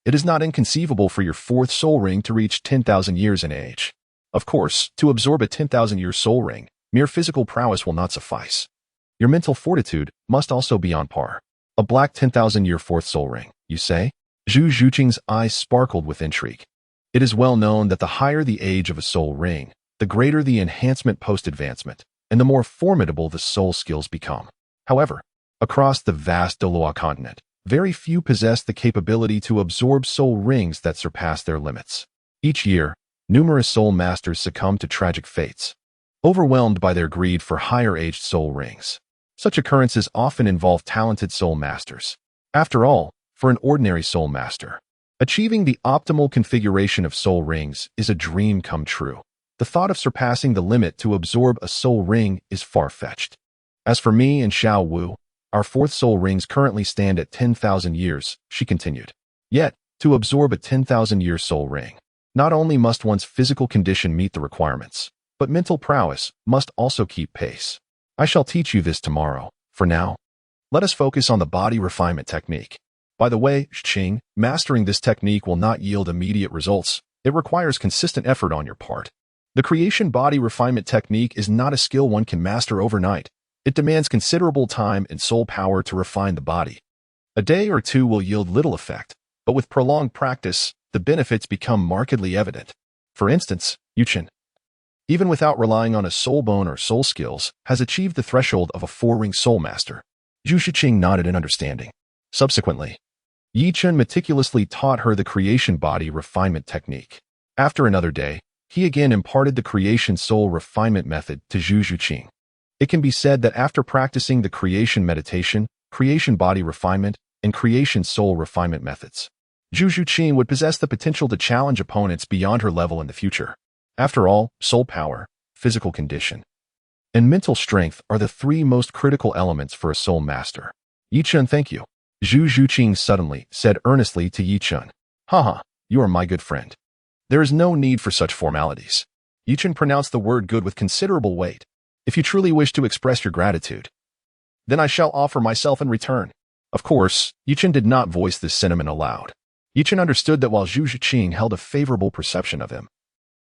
It is not inconceivable for your 4th soul ring to reach 10,000 years in age. Of course, to absorb a 10,000-year soul ring, mere physical prowess will not suffice. Your mental fortitude must also be on par. A black 10,000-year 4th soul ring, you say? Zhu Zhuqing's eyes sparkled with intrigue. It is well known that the higher the age of a soul ring, the greater the enhancement post-advancement, and the more formidable the soul skills become. However, across the vast Douluo Continent, very few possess the capability to absorb soul rings that surpass their limits. Each year, numerous soul masters succumb to tragic fates, overwhelmed by their greed for higher-aged soul rings. Such occurrences often involve talented soul masters. After all, for an ordinary soul master, achieving the optimal configuration of soul rings is a dream come true. The thought of surpassing the limit to absorb a soul ring is far-fetched. As for me and Xiao Wu, our fourth soul rings currently stand at 10,000 years, she continued. Yet, to absorb a 10,000-year soul ring, not only must one's physical condition meet the requirements, but mental prowess must also keep pace. I shall teach you this tomorrow. For now, let us focus on the body refinement technique. By the way, Xing, mastering this technique will not yield immediate results. It requires consistent effort on your part. The creation body refinement technique is not a skill one can master overnight. It demands considerable time and soul power to refine the body. A day or two will yield little effect, but with prolonged practice, the benefits become markedly evident. For instance, Yuchen, even without relying on a soul bone or soul skills, has achieved the threshold of a four-ring soul master. Zhu Shiqing nodded in understanding. Subsequently, Yi Chen meticulously taught her the creation body refinement technique. After another day, he again imparted the creation soul refinement method to Zhu Shiqing. It can be said that after practicing the creation meditation, creation body refinement, and creation soul refinement methods, Zhu Shiqing would possess the potential to challenge opponents beyond her level in the future. After all, soul power, physical condition, and mental strength are the three most critical elements for a soul master. Yi Chen, thank you. Zhu Shiqing suddenly said earnestly to Yi Chen. Haha, you are my good friend. There is no need for such formalities. Yi Chen pronounced the word good with considerable weight. If you truly wish to express your gratitude, then I shall offer myself in return. Of course, Yi Chen did not voice this sentiment aloud. Yi Chen understood that while Zhu Shiqing held a favorable perception of him,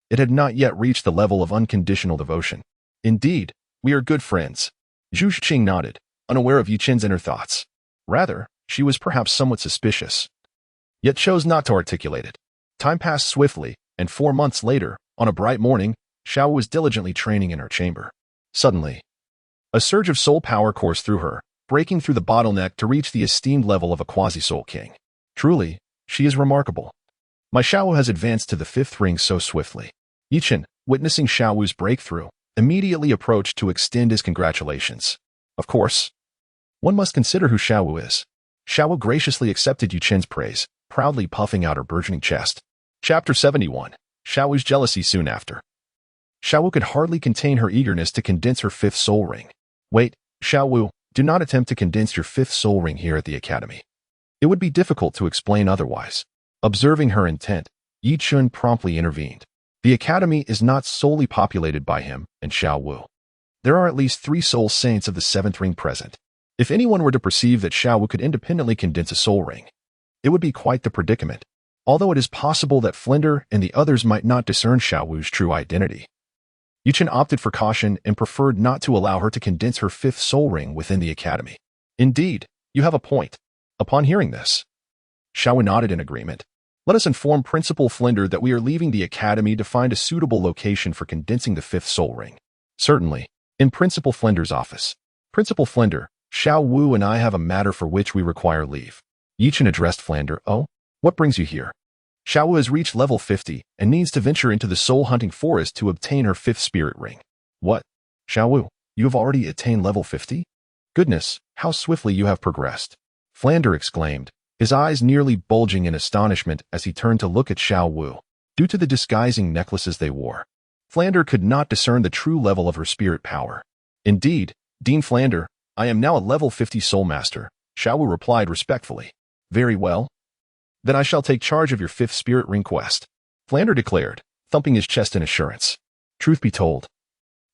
it had not yet reached the level of unconditional devotion. Indeed, we are good friends. Zhu Shiqing nodded, unaware of Yi Chen's inner thoughts. Rather, she was perhaps somewhat suspicious, yet chose not to articulate it. Time passed swiftly, and 4 months later, on a bright morning, Xiao was diligently training in her chamber. Suddenly, a surge of soul power coursed through her, breaking through the bottleneck to reach the esteemed level of a quasi-soul king. Truly, she is remarkable. My Xiao has advanced to the 5th ring so swiftly. Yi Chen, witnessing Xiao Wu's breakthrough, immediately approached to extend his congratulations. Of course, one must consider who Xiao Wu is. Xiao Wu graciously accepted Yi Chen's praise, proudly puffing out her burgeoning chest. Chapter 71. Xiao Wu's jealousy soon after. Xiao Wu could hardly contain her eagerness to condense her 5th soul ring. Wait, Xiao Wu, do not attempt to condense your 5th soul ring here at the academy. It would be difficult to explain otherwise. Observing her intent, Yi Chen promptly intervened. The academy is not solely populated by him and Xiao Wu. There are at least 3 soul saints of the 7th ring present. If anyone were to perceive that Xiao Wu could independently condense a soul ring, it would be quite the predicament, although it is possible that Flender and the others might not discern Xiao Wu's true identity. Yi Chen opted for caution and preferred not to allow her to condense her 5th soul ring within the academy. Indeed, you have a point. Upon hearing this, Xiao Wu nodded in agreement. Let us inform Principal Flender that we are leaving the academy to find a suitable location for condensing the 5th soul ring. Certainly, in Principal Flender's office. Principal Flender, Xiao Wu and I have a matter for which we require leave. Yi Chen addressed Flender. Oh, what brings you here? Xiao Wu has reached level 50 and needs to venture into the soul-hunting forest to obtain her 5th spirit ring. What? Xiao Wu, you have already attained level 50? Goodness, how swiftly you have progressed. Flender exclaimed, his eyes nearly bulging in astonishment as he turned to look at Xiao Wu. Due to the disguising necklaces they wore, Flender could not discern the true level of her spirit power. Indeed, Dean Flender, I am now a level 50 soul master, Xiao Wu replied respectfully. Very well. Then I shall take charge of your 5th spirit ring quest, Flender declared, thumping his chest in assurance. Truth be told,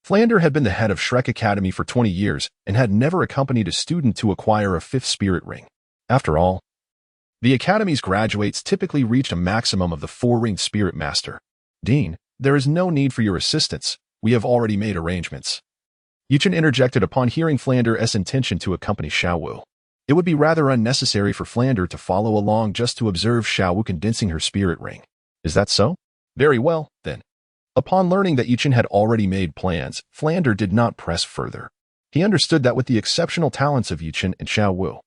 Flender had been the head of Shrek Academy for 20 years and had never accompanied a student to acquire a 5th spirit ring. After all, the Academy's graduates typically reached a maximum of the 4-ringed Spirit Master. Dean, there is no need for your assistance. We have already made arrangements. Yi Chen interjected upon hearing Flander's intention to accompany Xiao Wu. It would be rather unnecessary for Flander to follow along just to observe Xiao Wu condensing her spirit ring. Is that so? Very well, then. Upon learning that Yi Chen had already made plans, Flander did not press further. He understood that with the exceptional talents of Yi Chen and Xiao Wu,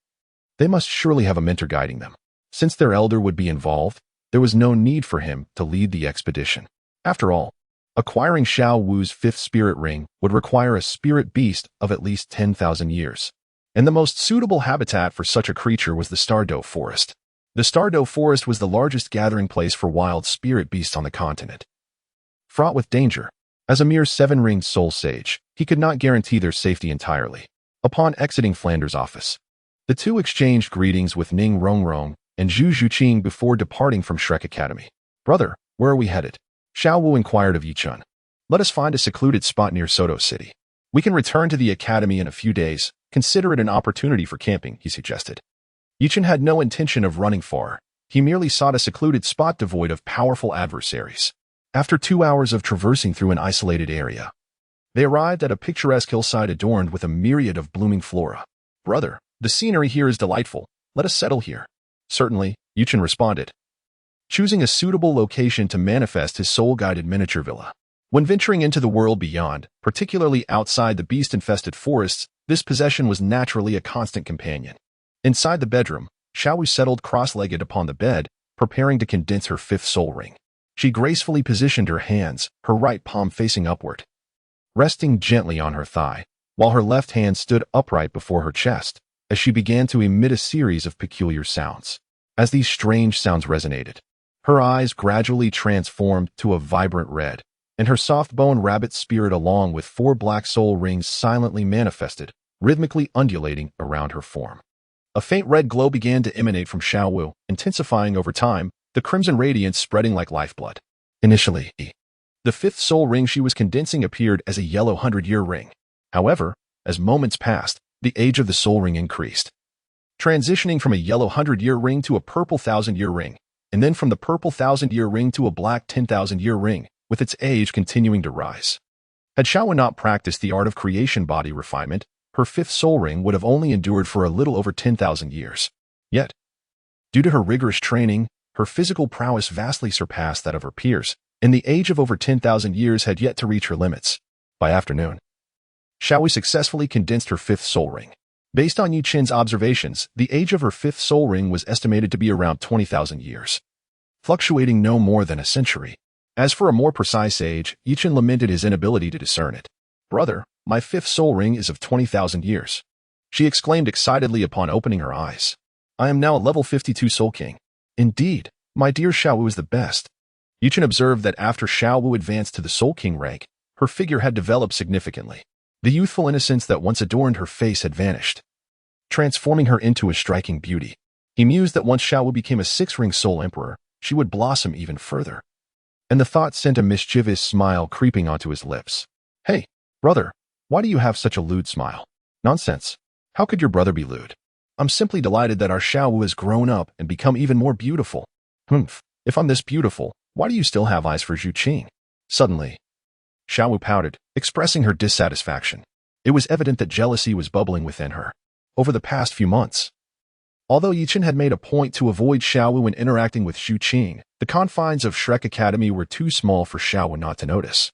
they must surely have a mentor guiding them. Since their elder would be involved, There was no need for him to lead the expedition. After all, acquiring Xiao Wu's fifth spirit ring would require a spirit beast of at least 10,000 years. And the most suitable habitat for such a creature was the Stardow Forest. The Stardow Forest was the largest gathering place for wild spirit beasts on the continent. Fraught with danger, as a mere seven-ringed soul sage, he could not guarantee their safety entirely. Upon exiting Flanders' office, the two exchanged greetings with Ning Rongrong and Zhu Zhuqing before departing from Shrek Academy. "Brother, where are we headed?" Xiao Wu inquired of Yichun. "Let us find a secluded spot near Soto City. We can return to the academy in a few days. Consider it an opportunity for camping," he suggested. Yichun had no intention of running far. He merely sought a secluded spot devoid of powerful adversaries. After 2 hours of traversing through an isolated area, they arrived at a picturesque hillside adorned with a myriad of blooming flora. "Brother, the scenery here is delightful. Let us settle here." "Certainly," Yichun responded, choosing a suitable location to manifest his soul-guided miniature villa. When venturing into the world beyond, particularly outside the beast-infested forests, this possession was naturally a constant companion. Inside the bedroom, Xiao Wu settled cross-legged upon the bed, preparing to condense her fifth soul ring. She gracefully positioned her hands, her right palm facing upward, resting gently on her thigh, while her left hand stood upright before her chest, as she began to emit a series of peculiar sounds. As these strange sounds resonated, her eyes gradually transformed to a vibrant red, and her soft-boned rabbit spirit along with 4 black soul rings silently manifested, rhythmically undulating around her form. A faint red glow began to emanate from Xiao Wu, intensifying over time, the crimson radiance spreading like lifeblood. Initially, the fifth soul ring she was condensing appeared as a yellow 100-year ring. However, as moments passed, the age of the soul ring increased, transitioning from a yellow 100-year ring to a purple 1,000-year ring, and then from the purple 1,000-year ring to a black 10,000-year ring, with its age continuing to rise. Had Xiao Wu not practiced the art of creation body refinement, her fifth soul ring would have only endured for a little over 10,000 years. Yet, due to her rigorous training, her physical prowess vastly surpassed that of her peers, and the age of over 10,000 years had yet to reach her limits. By afternoon, Xiao Wu successfully condensed her fifth soul ring. Based on Yi Chen's observations, the age of her fifth soul ring was estimated to be around 20,000 years, fluctuating no more than a century. As for a more precise age, Yi Chen lamented his inability to discern it. "Brother, my fifth soul ring is of 20,000 years," she exclaimed excitedly upon opening her eyes. "I am now a level 52 Soul King. Indeed, my dear Xiao Wu is the best." Yi Chen observed that after Xiao Wu advanced to the Soul King rank, her figure had developed significantly. The youthful innocence that once adorned her face had vanished, transforming her into a striking beauty. He mused that once Xiao Wu became a 6-ring Soul Emperor, she would blossom even further. And the thought sent a mischievous smile creeping onto his lips. "Hey, brother, why do you have such a lewd smile?" "Nonsense. How could your brother be lewd? I'm simply delighted that our Xiao Wu has grown up and become even more beautiful." "Humph, if I'm this beautiful, why do you still have eyes for Zhu Qing?" Suddenly, Xiao Wu pouted, expressing her dissatisfaction. It was evident that jealousy was bubbling within her. Over the past few months, although Yi Chen had made a point to avoid Xiao Wu when interacting with Zhu Qing, the confines of Shrek Academy were too small for Xiao Wu not to notice.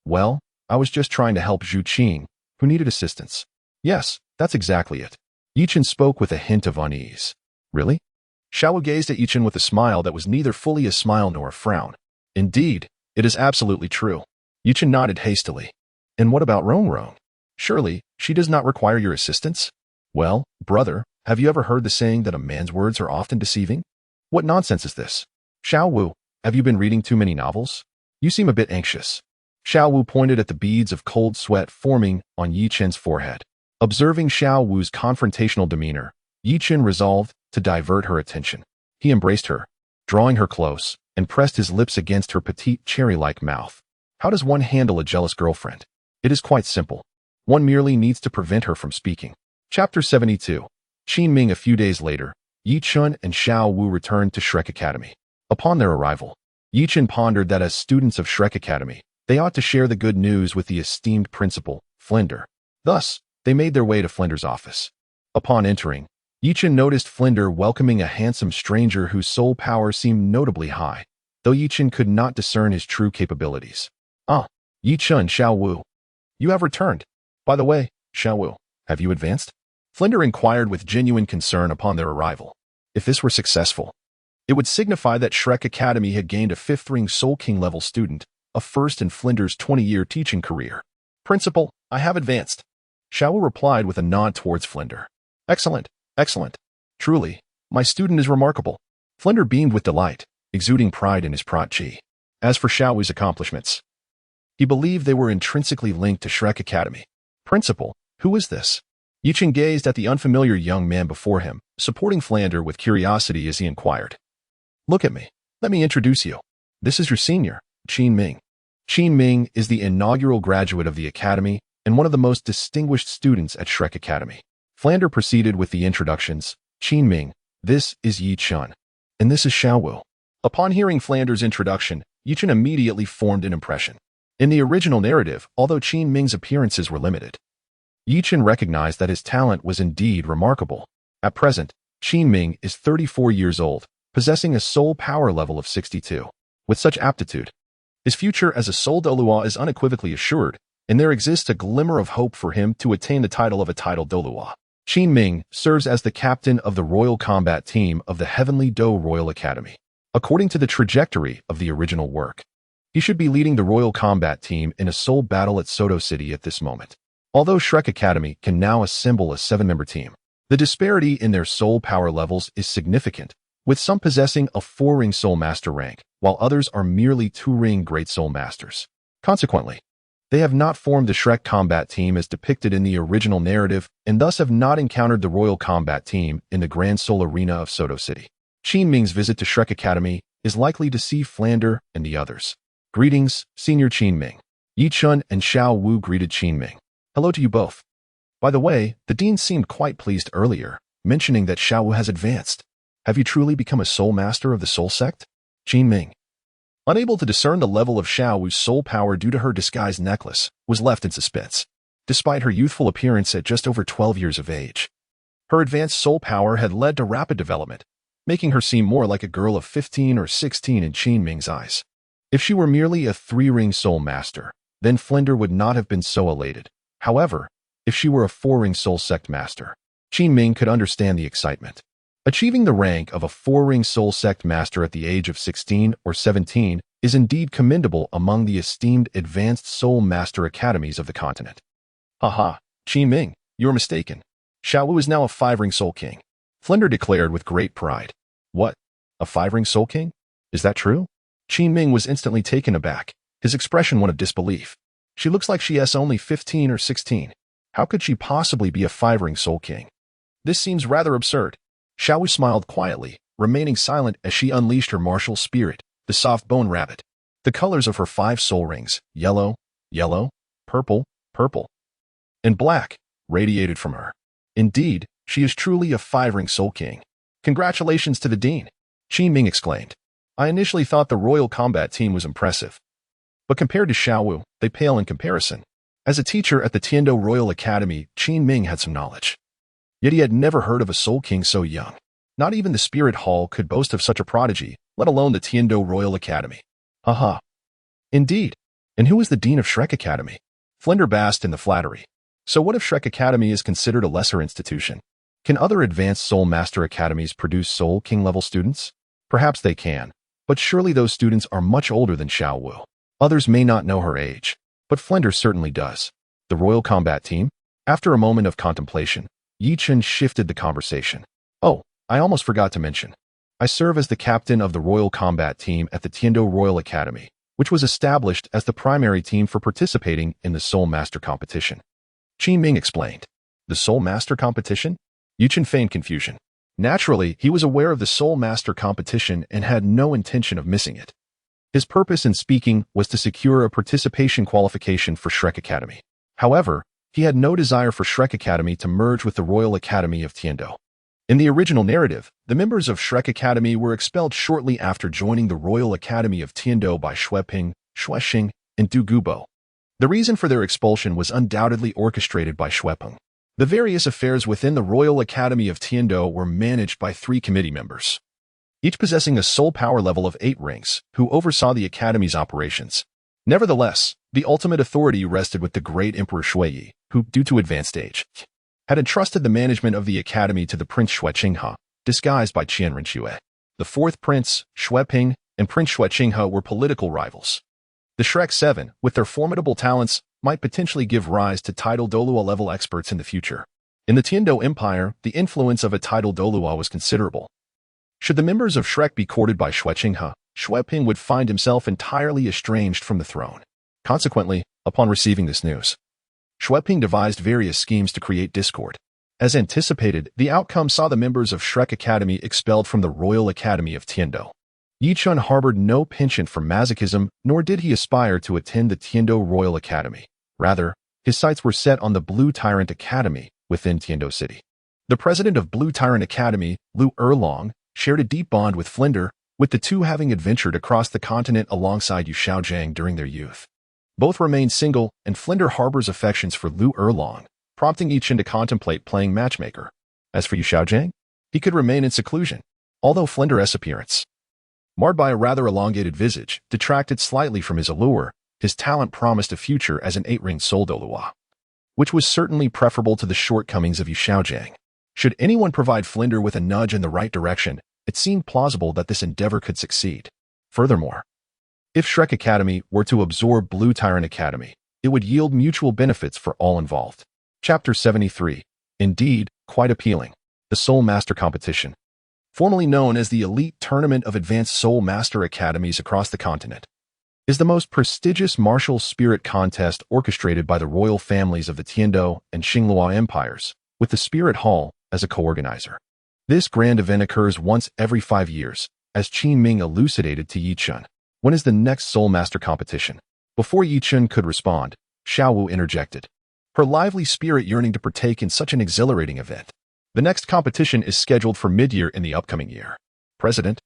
Well, I was just trying to help Zhu Qing, who needed assistance." "Yes, that's exactly it." Yi Chen spoke with a hint of unease. "Really?" Xiao Wu gazed at Yi Chen with a smile that was neither fully a smile nor a frown. "Indeed, it is absolutely true." Yi Chen nodded hastily. "And what about Rongrong? Surely, she does not require your assistance?" "Well, brother, have you ever heard the saying that a man's words are often deceiving?" "What nonsense is this?" "Xiao Wu, have you been reading too many novels? You seem a bit anxious." Xiao Wu pointed at the beads of cold sweat forming on Yi Chen's forehead. Observing Xiao Wu's confrontational demeanor, Yi Chen resolved to divert her attention. He embraced her, drawing her close, and pressed his lips against her petite cherry-like mouth. How does one handle a jealous girlfriend? It is quite simple. One merely needs to prevent her from speaking. Chapter 72. Qinming. A few days later, Yi Chen and Xiao Wu returned to Shrek Academy. Upon their arrival, Yi Chen pondered that as students of Shrek Academy, they ought to share the good news with the esteemed principal, Flinder. Thus, they made their way to Flinder's office. Upon entering, Yi Chen noticed Flinder welcoming a handsome stranger whose soul power seemed notably high, though Yi Chen could not discern his true capabilities. "Ah, Yi Chen, Xiao Wu. You have returned. By the way, Xiao Wu, have you advanced?" Flinder inquired with genuine concern upon their arrival. If this were successful, It would signify that Shrek Academy had gained a 5th ring Soul King level student, a first in Flinder's 20-year teaching career. Principal, I have advanced. Xiao replied with a nod towards Flinder. Excellent, excellent. Truly, my student is remarkable. Flinder beamed with delight, exuding pride in his prodigy. As for Xiao's accomplishments, he believed they were intrinsically linked to Shrek Academy. Principal, who is this? Yichen gazed at the unfamiliar young man before him, supporting Flander with curiosity as he inquired. Look at me. Let me introduce you. This is your senior, Qin Ming. Qin Ming is the inaugural graduate of the academy and one of the most distinguished students at Shrek Academy. Flander proceeded with the introductions. Qin Ming, this is Yi Chun, and this is Xiao. Upon hearing Flander's introduction, Yi Chun immediately formed an impression. In the original narrative, although Qin Ming's appearances were limited, Yi Chun recognized that his talent was indeed remarkable. At present, Qin Ming is 34 years old, possessing a soul power level of 62. With such aptitude, his future as a soul Douluo is unequivocally assured, and there exists a glimmer of hope for him to attain the title of a titled Douluo. Qin Ming serves as the captain of the Royal Combat Team of the Heavenly Do Royal Academy. According to the trajectory of the original work, he should be leading the Royal Combat Team in a soul battle at Soto City at this moment. Although Shrek Academy can now assemble a 7-member team, the disparity in their soul power levels is significant, with some possessing a 4-ring Soul Master rank, while others are merely 2-ring Great Soul Masters. Consequently, they have not formed the Shrek combat team as depicted in the original narrative and thus have not encountered the Royal Combat Team in the Grand Soul Arena of Soto City. Qin Ming's visit to Shrek Academy is likely to see Flander and the others. Greetings, Senior Qin Ming. Yi Chun and Xiao Wu greeted Qin Ming. Hello to you both. By the way, the dean seemed quite pleased earlier, mentioning that Xiao Wu has advanced. Have you truly become a soul master of the soul sect? Qin Ming, unable to discern the level of Xiao Wu's soul power due to her disguised necklace, was left in suspense. Despite her youthful appearance at just over 12 years of age, her advanced soul power had led to rapid development, making her seem more like a girl of 15 or 16 in Qin Ming's eyes. If she were merely a 3-ring soul master, then Flinder would not have been so elated. However, if she were a 4-ring soul sect master, Qin Ming could understand the excitement. Achieving the rank of a 4-ring soul sect master at the age of 16 or 17 is indeed commendable among the esteemed advanced soul master academies of the continent. Haha, Qin Ming, you are mistaken. Xiao Wu is now a 5-ring soul king, Flinder declared with great pride. What? A 5-ring soul king? Is that true? Qin Ming was instantly taken aback, his expression one of disbelief. She looks like she is only 15 or 16. How could she possibly be a 5-ring soul king? This seems rather absurd. Xiao Wu smiled quietly, remaining silent as she unleashed her martial spirit, the soft bone rabbit. The colors of her 5 soul rings, yellow, yellow, purple, purple, and black, radiated from her. Indeed, she is truly a 5-ring soul king. Congratulations to the dean, Qin Ming exclaimed. I initially thought the Royal Combat Team was impressive, but compared to Xiao Wu, they pale in comparison. As a teacher at the Tiando Royal Academy, Qin Ming had some knowledge. Yet he had never heard of a Soul King so young. Not even the Spirit Hall could boast of such a prodigy, let alone the Tiando Royal Academy. Haha. Indeed. And who is the Dean of Shrek Academy? Flinder basked in the flattery. So what if Shrek Academy is considered a lesser institution? Can other advanced Soul Master Academies produce Soul King level students? Perhaps they can, but surely those students are much older than Xiao Wu. Others may not know her age, but Flinder certainly does. The Royal Combat Team? After a moment of contemplation, Yi Chun shifted the conversation. Oh, I almost forgot to mention. I serve as the captain of the Royal Combat Team at the Tiando Royal Academy, which was established as the primary team for participating in the Soul Master competition. Qin Ming explained. The Soul Master competition? Yi Chun feigned confusion. Naturally, he was aware of the Soul Master competition and had no intention of missing it. His purpose in speaking was to secure a participation qualification for Shrek Academy. However, he had no desire for Shrek Academy to merge with the Royal Academy of Tiando. In the original narrative, the members of Shrek Academy were expelled shortly after joining the Royal Academy of Tiando by Xueping, Xuexing, and Du Gubo. The reason for their expulsion was undoubtedly orchestrated by Xueping. The various affairs within the Royal Academy of Tiando were managed by 3 committee members, each possessing a soul power level of 8 rings, who oversaw the Academy's operations. Nevertheless, the ultimate authority rested with the great Emperor Shuiyi, who, due to advanced age, had entrusted the management of the Academy to the Prince Xueqinghe, disguised by Qianren Xue. The fourth prince, Xueping, and Prince Xueqinghe were political rivals. The Shrek Seven, with their formidable talents, might potentially give rise to title Douluo-level experts in the future. In the Tiando Empire, the influence of a title Douluo was considerable. Should the members of Shrek be courted by Xueqinghe, Xueping would find himself entirely estranged from the throne. Consequently, upon receiving this news, Xueping devised various schemes to create discord. As anticipated, the outcome saw the members of Shrek Academy expelled from the Royal Academy of Tiando. Yichun harbored no penchant for masochism, nor did he aspire to attend the Tiando Royal Academy. Rather, his sights were set on the Blue Tyrant Academy within Tiando City. The president of Blue Tyrant Academy, Lu Erlong, shared a deep bond with Flinder, with the two having adventured across the continent alongside Yu Xiaojiang during their youth. Both remain single, and Flinder harbors affections for Lu Erlong, prompting Yichun to contemplate playing matchmaker. As for Yu Xiaojiang, he could remain in seclusion, although Flinder's appearance, marred by a rather elongated visage, detracted slightly from his allure. His talent promised a future as an 8-ring soul Douluo, which was certainly preferable to the shortcomings of Yu Xiaojiang. Should anyone provide Flinder with a nudge in the right direction, it seemed plausible that this endeavor could succeed. Furthermore, if Shrek Academy were to absorb Blue Tyrant Academy, it would yield mutual benefits for all involved. Chapter 73. Indeed, quite appealing. The Soul Master Competition. Formerly known as the Elite Tournament of Advanced Soul Master Academies across the continent, is the most prestigious martial spirit contest orchestrated by the royal families of the Tiando and Xinglua empires, with the Spirit Hall as a co-organizer. This grand event occurs once every 5 years, as Qin Ming elucidated to Yichun. When is the next Soul Master competition? Before Yichun could respond, Xiao Wu interjected, her lively spirit yearning to partake in such an exhilarating event. The next competition is scheduled for mid-year in the upcoming year. President,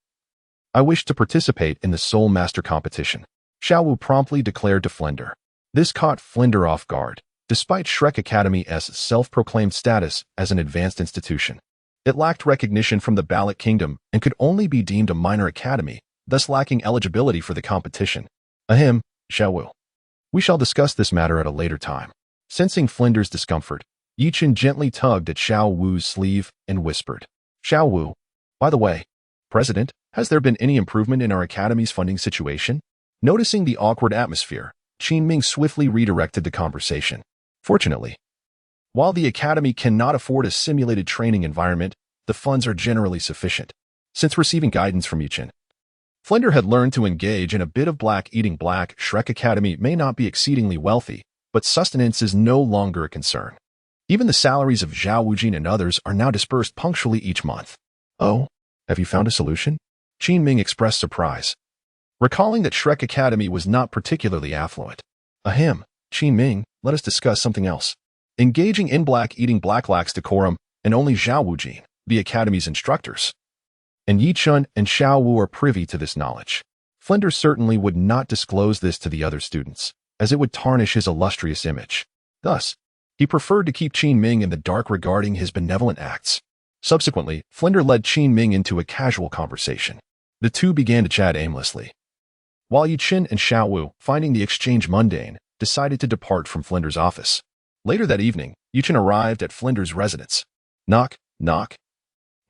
I wish to participate in the Soul Master competition, Xiao Wu promptly declared to Flinder. This caught Flinder off guard, despite Shrek Academy's self-proclaimed status as an advanced institution. It lacked recognition from the Ballot Kingdom and could only be deemed a minor academy, thus lacking eligibility for the competition. Ahem, Xiao Wu. We shall discuss this matter at a later time. Sensing Flinder's discomfort, Yichun gently tugged at Xiao Wu's sleeve and whispered, Xiao Wu, by the way, President, has there been any improvement in our academy's funding situation? Noticing the awkward atmosphere, Qin Ming swiftly redirected the conversation. Fortunately, while the academy cannot afford a simulated training environment, the funds are generally sufficient. Since receiving guidance from Yichun, Flinder had learned to engage in a bit of black eating. Black Shrek Academy may not be exceedingly wealthy, but sustenance is no longer a concern. Even the salaries of Zhao Wujin and others are now dispersed punctually each month. Oh, have you found a solution? Qin Ming expressed surprise, recalling that Shrek Academy was not particularly affluent. Ahem, Qin Ming, let us discuss something else. Engaging in black eating black lacks decorum, and only Zhao Wujin, the academy's instructors, and Yichun and Xiao Wu are privy to this knowledge. Flinder certainly would not disclose this to the other students, as it would tarnish his illustrious image. Thus, he preferred to keep Qin Ming in the dark regarding his benevolent acts. Subsequently, Flinder led Qin Ming into a casual conversation. The two began to chat aimlessly, while Yichun and Xiao Wu, finding the exchange mundane, decided to depart from Flinder's office. Later that evening, Yichun arrived at Flinder's residence. Knock, knock.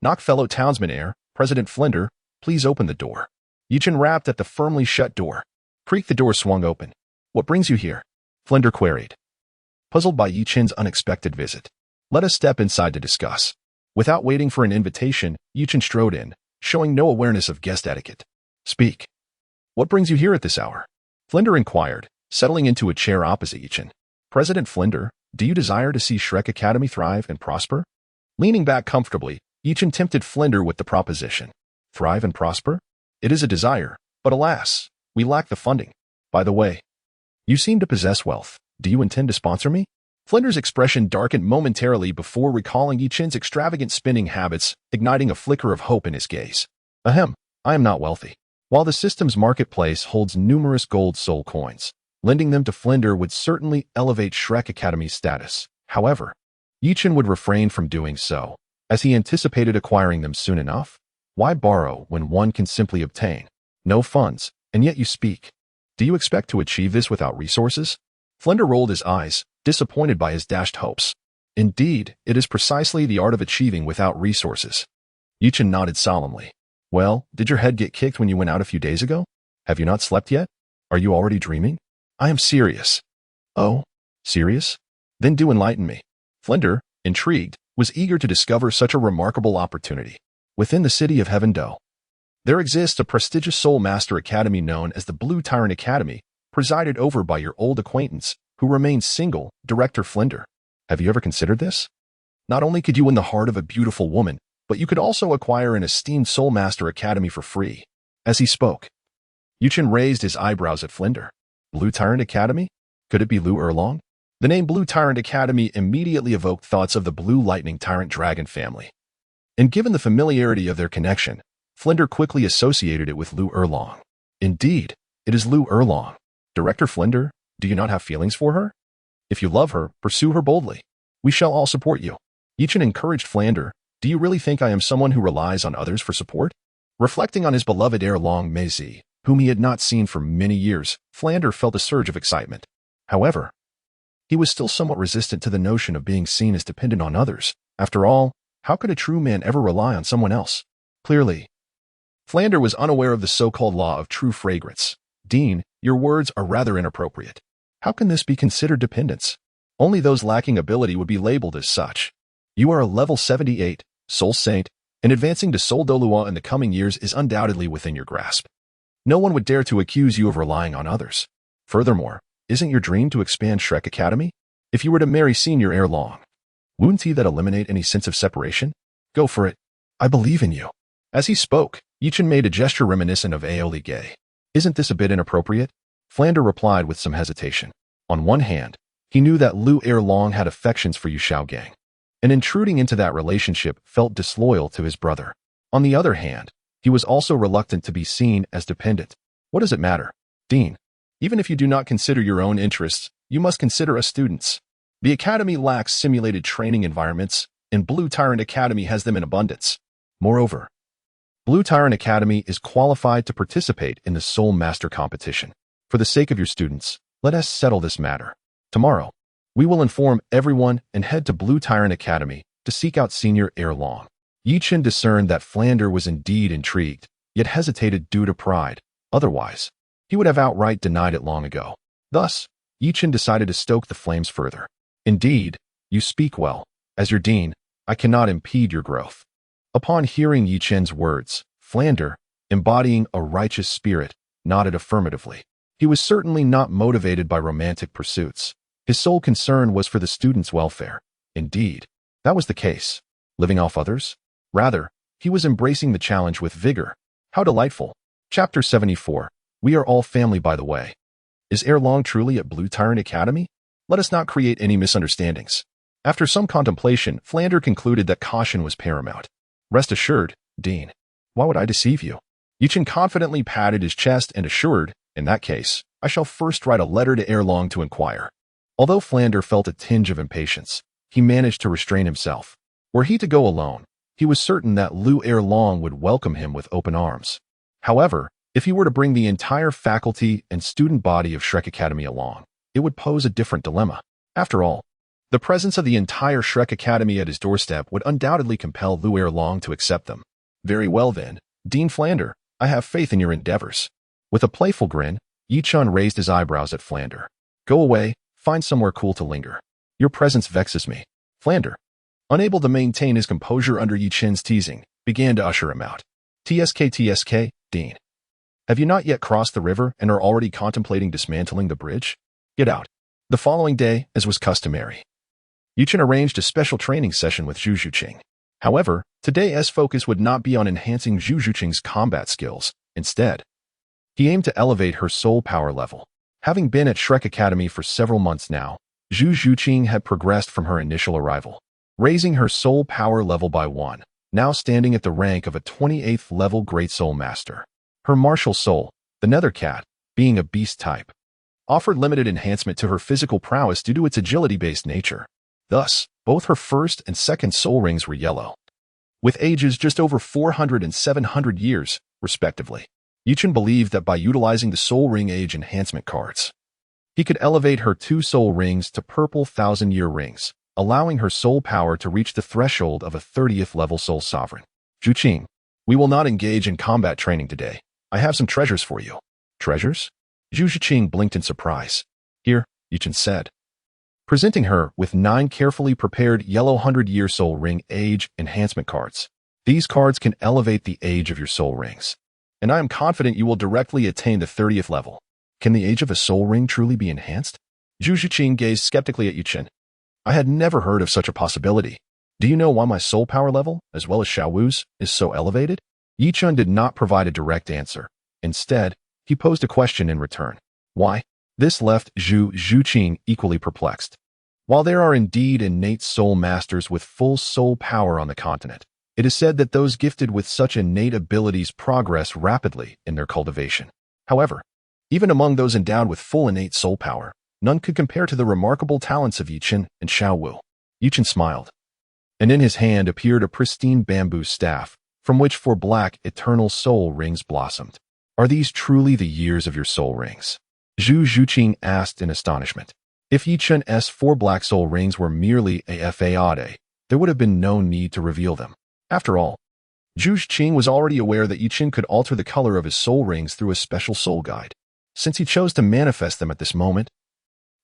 Knock, fellow townsman heir, President Flinder, please open the door. Yichun rapped at the firmly shut door. Creak, the door swung open. What brings you here? Flinder queried, puzzled by Yichun's unexpected visit. Let us step inside to discuss. Without waiting for an invitation, Yichun strode in, showing no awareness of guest etiquette. Speak. What brings you here at this hour? Flinder inquired, settling into a chair opposite Yichun. President Flinder, do you desire to see Shrek Academy thrive and prosper? Leaning back comfortably, Yichun tempted Flinder with the proposition. Thrive and prosper? It is a desire, but alas, we lack the funding. By the way, you seem to possess wealth. Do you intend to sponsor me? Flinder's expression darkened momentarily before recalling Yichun's extravagant spending habits, igniting a flicker of hope in his gaze. Ahem, I am not wealthy. While the system's marketplace holds numerous gold soul coins, lending them to Flinder would certainly elevate Shrek Academy's status. However, Yichun would refrain from doing so, as he anticipated acquiring them soon enough. Why borrow when one can simply obtain? No funds, and yet you speak. Do you expect to achieve this without resources? Flinder rolled his eyes, disappointed by his dashed hopes. Indeed, it is precisely the art of achieving without resources. Yichun nodded solemnly. Well, did your head get kicked when you went out a few days ago? Have you not slept yet? Are you already dreaming? I am serious. Oh, serious? Then do enlighten me. Flinder, intrigued, was eager to discover such a remarkable opportunity. Within the city of Heaven-Do, there exists a prestigious Soul Master Academy known as the Blue Tyrant Academy, presided over by your old acquaintance, who remains single, Director Flinder. Have you ever considered this? Not only could you win the heart of a beautiful woman, but you could also acquire an esteemed Soul Master Academy for free. As he spoke, Yuchen raised his eyebrows at Flinder. Blue Tyrant Academy? Could it be Lu Erlong? The name Blue Tyrant Academy immediately evoked thoughts of the Blue Lightning Tyrant Dragon family. And given the familiarity of their connection, Flinder quickly associated it with Lu Erlong. Indeed, it is Lu Erlong. Director Flinder, do you not have feelings for her? If you love her, pursue her boldly. We shall all support you. Yichen encouraged Flander. Do you really think I am someone who relies on others for support? Reflecting on his beloved Erlong Meizi, whom he had not seen for many years, Flander felt a surge of excitement. However, he was still somewhat resistant to the notion of being seen as dependent on others. After all, how could a true man ever rely on someone else? Clearly, Flander was unaware of the so-called law of true fragrance. Dean, your words are rather inappropriate. How can this be considered dependence? Only those lacking ability would be labeled as such. You are a level 78, Soul Saint, and advancing to Soul Douluo in the coming years is undoubtedly within your grasp. No one would dare to accuse you of relying on others. Furthermore, isn't your dream to expand Shrek Academy? If you were to marry Senior Erlong, wouldn't that eliminate any sense of separation? Go for it. I believe in you. As he spoke, Yichen made a gesture reminiscent of Aoli Gay. Isn't this a bit inappropriate? Flander replied with some hesitation. On one hand, he knew that Lu Erlong had affections for Yu Xiaogang, and intruding into that relationship felt disloyal to his brother. On the other hand, he was also reluctant to be seen as dependent. What does it matter? Dean, even if you do not consider your own interests, you must consider us students. The Academy lacks simulated training environments, and Blue Tyrant Academy has them in abundance. Moreover, Blue Tyrant Academy is qualified to participate in the Soul Master competition. For the sake of your students, let us settle this matter. Tomorrow, we will inform everyone and head to Blue Tyrant Academy to seek out Senior Erlong. Yichen discerned that Flander was indeed intrigued, yet hesitated due to pride. Otherwise, he would have outright denied it long ago. Thus, Yichen decided to stoke the flames further. Indeed, you speak well. As your dean, I cannot impede your growth. Upon hearing Yichen's words, Flander, embodying a righteous spirit, nodded affirmatively. He was certainly not motivated by romantic pursuits. His sole concern was for the students' welfare. Indeed, that was the case. Living off others? Rather, he was embracing the challenge with vigor. How delightful. Chapter 74. We are all family, by the way. Is Erlong truly at Blue Tyrant Academy? Let us not create any misunderstandings. After some contemplation, Flander concluded that caution was paramount. Rest assured, Dean. Why would I deceive you? Yichen confidently patted his chest and assured, in that case, I shall first write a letter to Erlong to inquire. Although Flander felt a tinge of impatience, he managed to restrain himself. Were he to go alone, he was certain that Lu Erlong would welcome him with open arms. However, if he were to bring the entire faculty and student body of Shrek Academy along, it would pose a different dilemma. After all, the presence of the entire Shrek Academy at his doorstep would undoubtedly compel Lu Erlong to accept them. Very well then, Dean Flander, I have faith in your endeavors. With a playful grin, Yichun raised his eyebrows at Flander. Go away, find somewhere cool to linger. Your presence vexes me. Flander, unable to maintain his composure under Yichen's teasing, began to usher him out. TSK, Dean. Have you not yet crossed the river and are already contemplating dismantling the bridge? Get out. The following day, as was customary, Yichen arranged a special training session with Zhu Zhuqing. However, today's focus would not be on enhancing Zhu Zhuqing's combat skills. Instead, he aimed to elevate her soul power level. Having been at Shrek Academy for several months now, Zhu Zhuqing had progressed from her initial arrival, raising her soul power level by 1, now standing at the rank of a 28th level Great Soul Master. Her martial soul, the Nether Cat, being a beast type, offered limited enhancement to her physical prowess due to its agility-based nature. Thus, both her first and second soul rings were yellow, with ages just over 400 and 700 years, respectively. Yichen believed that by utilizing the soul ring age enhancement cards, he could elevate her 2 soul rings to purple 1,000-year rings, allowing her soul power to reach the threshold of a 30th level soul sovereign. Zhuqing, We will not engage in combat training today. I have some treasures for you. Treasures? Zhu Zhiqing blinked in surprise. Here, Yichen said, presenting her with 9 carefully prepared yellow 100-year soul ring age enhancement cards. These cards can elevate the age of your soul rings, and I am confident you will directly attain the 30th level. Can the age of a soul ring truly be enhanced? Zhu Zhiqing gazed skeptically at Yichen. I had never heard of such a possibility. Do you know why my soul power level, as well as Xiao Wu's, is so elevated? Yichen did not provide a direct answer. Instead, he posed a question in return. Why? This left Zhu Zhiqing equally perplexed. While there are indeed innate soul masters with full soul power on the continent, it is said that those gifted with such innate abilities progress rapidly in their cultivation. However, even among those endowed with full innate soul power, none could compare to the remarkable talents of Yichen and Xiao Wu. Yichen smiled, and in his hand appeared a pristine bamboo staff, from which 4 black eternal soul rings blossomed. Are these truly the years of your soul rings? Zhu Zhiqing asked in astonishment. If Yichen's 4 black soul rings were merely a fade, there would have been no need to reveal them. After all, Zhu Zhiqing was already aware that Yichen could alter the color of his soul rings through a special soul guide. Since he chose to manifest them at this moment,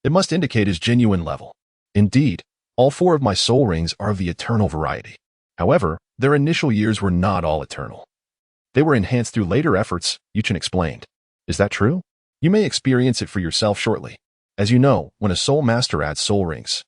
it must indicate his genuine level. Indeed, all 4 of my soul rings are of the eternal variety. However, their initial years were not all eternal. They were enhanced through later efforts, Yichen explained. Is that true? You may experience it for yourself shortly. As you know, when a soul master adds soul rings,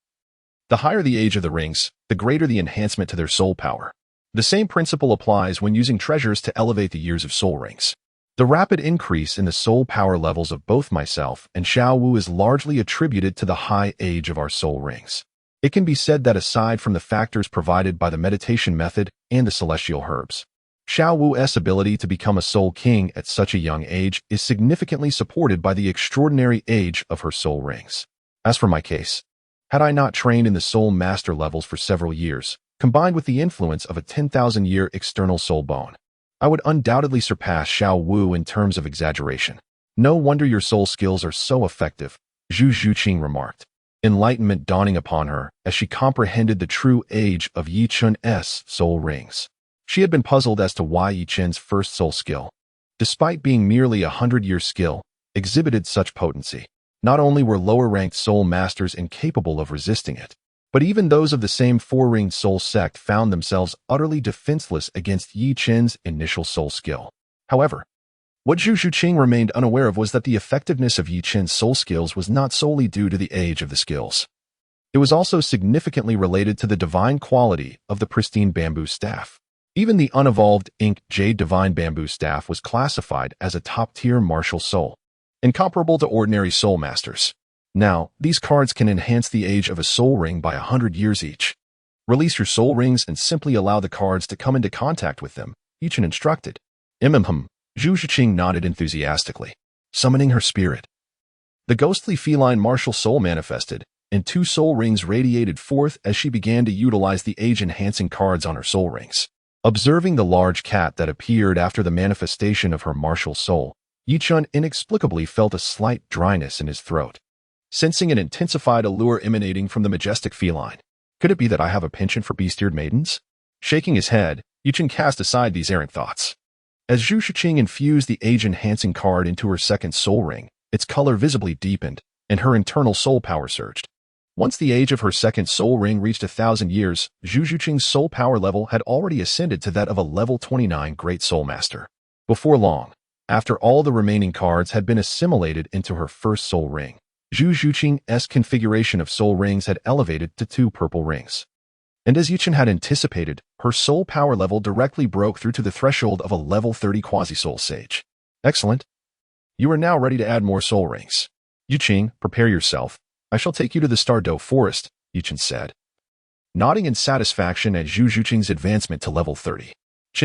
the higher the age of the rings, the greater the enhancement to their soul power. The same principle applies when using treasures to elevate the years of soul rings. The rapid increase in the soul power levels of both myself and Xiao Wu is largely attributed to the high age of our soul rings. It can be said that aside from the factors provided by the meditation method and the celestial herbs, Xiao Wu's ability to become a soul king at such a young age is significantly supported by the extraordinary age of her soul rings. As for my case, had I not trained in the soul master levels for several years, combined with the influence of a 10,000-year external soul bone, I would undoubtedly surpass Xiao Wu in terms of exaggeration. No wonder your soul skills are so effective, Zhu Zhiqing remarked, enlightenment dawning upon her as she comprehended the true age of Yichen's soul rings. She had been puzzled as to why Yichen's first soul skill, despite being merely a 100-year skill, exhibited such potency. Not only were lower-ranked soul masters incapable of resisting it, but even those of the same 4-ringed soul sect found themselves utterly defenseless against Yichen's initial soul skill. However, what Zhu Zhiqing remained unaware of was that the effectiveness of Yichen's soul skills was not solely due to the age of the skills. It was also significantly related to the divine quality of the pristine bamboo staff. Even the unevolved ink jade divine bamboo staff was classified as a top-tier martial soul, incomparable to ordinary soul masters. Now, these cards can enhance the age of a soul ring by 100 years each. Release your soul rings and simply allow the cards to come into contact with them, Yichen instructed. Zhu Zhiqing nodded enthusiastically, summoning her spirit. The ghostly feline martial soul manifested, and 2 soul rings radiated forth as she began to utilize the age-enhancing cards on her soul rings. Observing the large cat that appeared after the manifestation of her martial soul, Yichen inexplicably felt a slight dryness in his throat, sensing an intensified allure emanating from the majestic feline. Could it be that I have a penchant for beast-eared maidens? Shaking his head, Yichen cast aside these errant thoughts. As Zhu Zhiqing infused the age-enhancing card into her second soul ring, its color visibly deepened, and her internal soul power surged. Once the age of her second soul ring reached 1,000 years, Zhu Zhiqing's soul power level had already ascended to that of a level 29 Great Soul Master. Before long, after all the remaining cards had been assimilated into her first soul ring, Zhu Zhiqing's configuration of soul rings had elevated to 2 purple rings. And as Yichen had anticipated, her soul power level directly broke through to the threshold of a level 30 quasi-soul sage. Excellent. You are now ready to add more soul rings. Yichen, prepare yourself. I shall take you to the Stardow Forest, Yichen said, nodding in satisfaction at Zhu Zhiqing's advancement to level 30.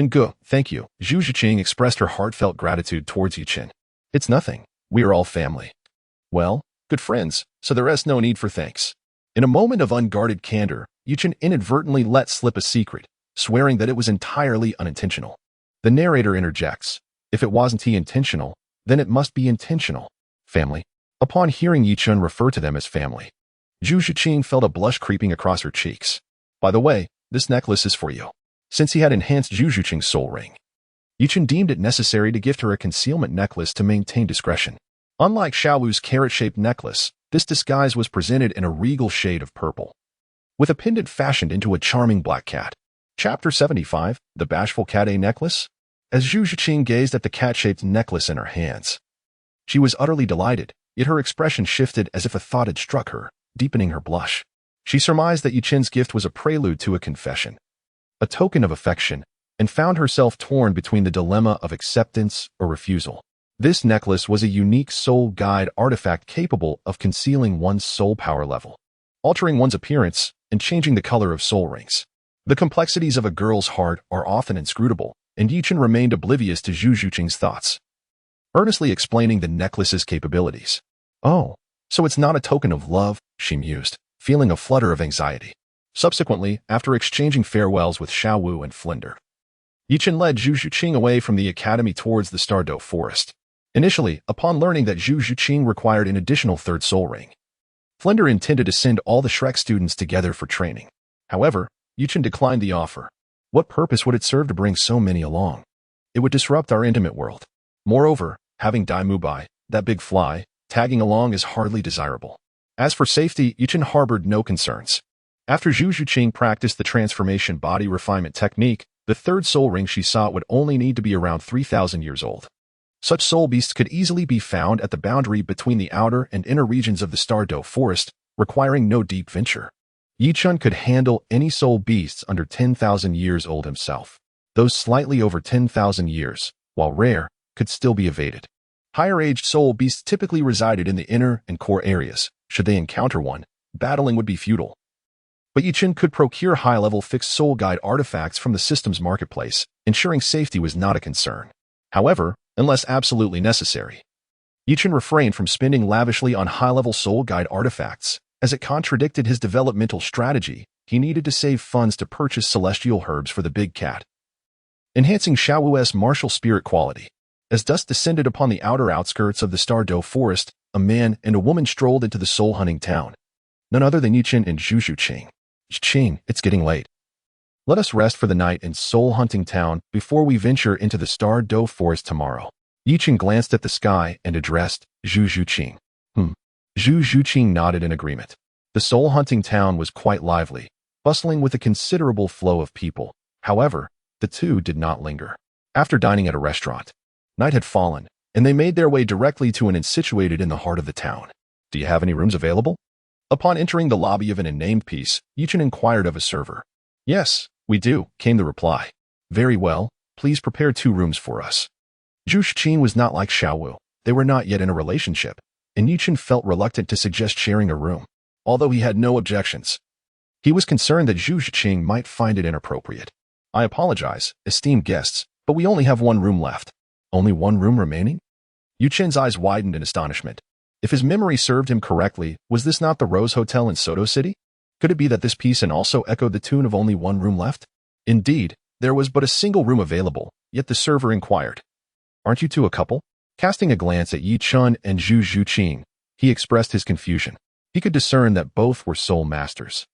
Gu, thank you. Zhu Zhiqing expressed her heartfelt gratitude towards Yichen. It's nothing. We are all family. Well, good friends, so there is no need for thanks. In a moment of unguarded candor, Yichen inadvertently let slip a secret, swearing that it was entirely unintentional. The narrator interjects, if it wasn't he intentional, then it must be intentional. Family. Upon hearing Yichen refer to them as family, Zhu Zhiqing felt a blush creeping across her cheeks. By the way, this necklace is for you. Since he had enhanced Zhu Zhiqing's soul ring, Yichen deemed it necessary to gift her a concealment necklace to maintain discretion. Unlike Xiaowu's carrot-shaped necklace, this disguise was presented in a regal shade of purple, with a pendant fashioned into a charming black cat. Chapter 75, The Bashful Cat A Necklace? As Zhu Zhiqing gazed at the cat-shaped necklace in her hands, she was utterly delighted, yet her expression shifted as if a thought had struck her, deepening her blush. She surmised that Yichen's gift was a prelude to a confession, a token of affection, and found herself torn between the dilemma of acceptance or refusal. This necklace was a unique soul guide artifact capable of concealing one's soul power level, altering one's appearance, and changing the color of soul rings. The complexities of a girl's heart are often inscrutable, and Yichen remained oblivious to Zhu Zhiqing's thoughts, earnestly explaining the necklace's capabilities. Oh, so it's not a token of love, she mused, feeling a flutter of anxiety. Subsequently, after exchanging farewells with Xiaowu and Flinder, Yichen led Zhu Zhiqing away from the academy towards the Douluo forest. Initially, upon learning that Zhu Zhiqing required an additional third soul ring, Flinder intended to send all the Shrek students together for training. However, Yichen declined the offer. What purpose would it serve to bring so many along? It would disrupt our intimate world. Moreover, having Dai Mubai, that big fly, tagging along is hardly desirable. As for safety, Yichen harbored no concerns. After Zhu Zhiqing practiced the transformation body refinement technique, the third soul ring she sought would only need to be around 3,000 years old. Such soul beasts could easily be found at the boundary between the outer and inner regions of the Douluo forest, requiring no deep venture. Yichen could handle any soul beasts under 10,000 years old himself. Those slightly over 10,000 years, while rare, could still be evaded. Higher-aged soul beasts typically resided in the inner and core areas. Should they encounter one, battling would be futile. But Yichen could procure high-level fixed soul guide artifacts from the system's marketplace, ensuring safety was not a concern. However, unless absolutely necessary, Yichen refrained from spending lavishly on high-level soul guide artifacts, as it contradicted his developmental strategy. He needed to save funds to purchase celestial herbs for the big cat, enhancing Xiaowu's martial spirit quality. As dusk descended upon the outer outskirts of the Douluo forest, a man and a woman strolled into the soul-hunting town. None other than Yichen and Zhu Zhiqing. Zhiqing, it's getting late. Let us rest for the night in soul-hunting town before we venture into the Douluo forest tomorrow. Yichen glanced at the sky and addressed Zhu Zhiqing. Zhu Zhiqing nodded in agreement. The soul-hunting town was quite lively, bustling with a considerable flow of people. However, the two did not linger. After dining at a restaurant, night had fallen, and they made their way directly to an inn situated in the heart of the town. Do you have any rooms available? Upon entering the lobby of an unnamed piece, Yichen inquired of a server. Yes, we do, came the reply. Very well, please prepare 2 rooms for us. Zhu Zhiqing was not like Xiaowu. They were not yet in a relationship, and Yichen felt reluctant to suggest sharing a room, although he had no objections. He was concerned that Zhu Zhiqing might find it inappropriate. I apologize, esteemed guests, but we only have 1 room left. Only 1 room remaining? Yichen's eyes widened in astonishment. If his memory served him correctly, was this not the Rose Hotel in Soto City? Could it be that this piece also echoed the tune of only 1 room left? Indeed, there was but a single room available, yet the server inquired. Aren't you two a couple? Casting a glance at Yichen and Zhu Zhiqing, he expressed his confusion. He could discern that both were soul masters.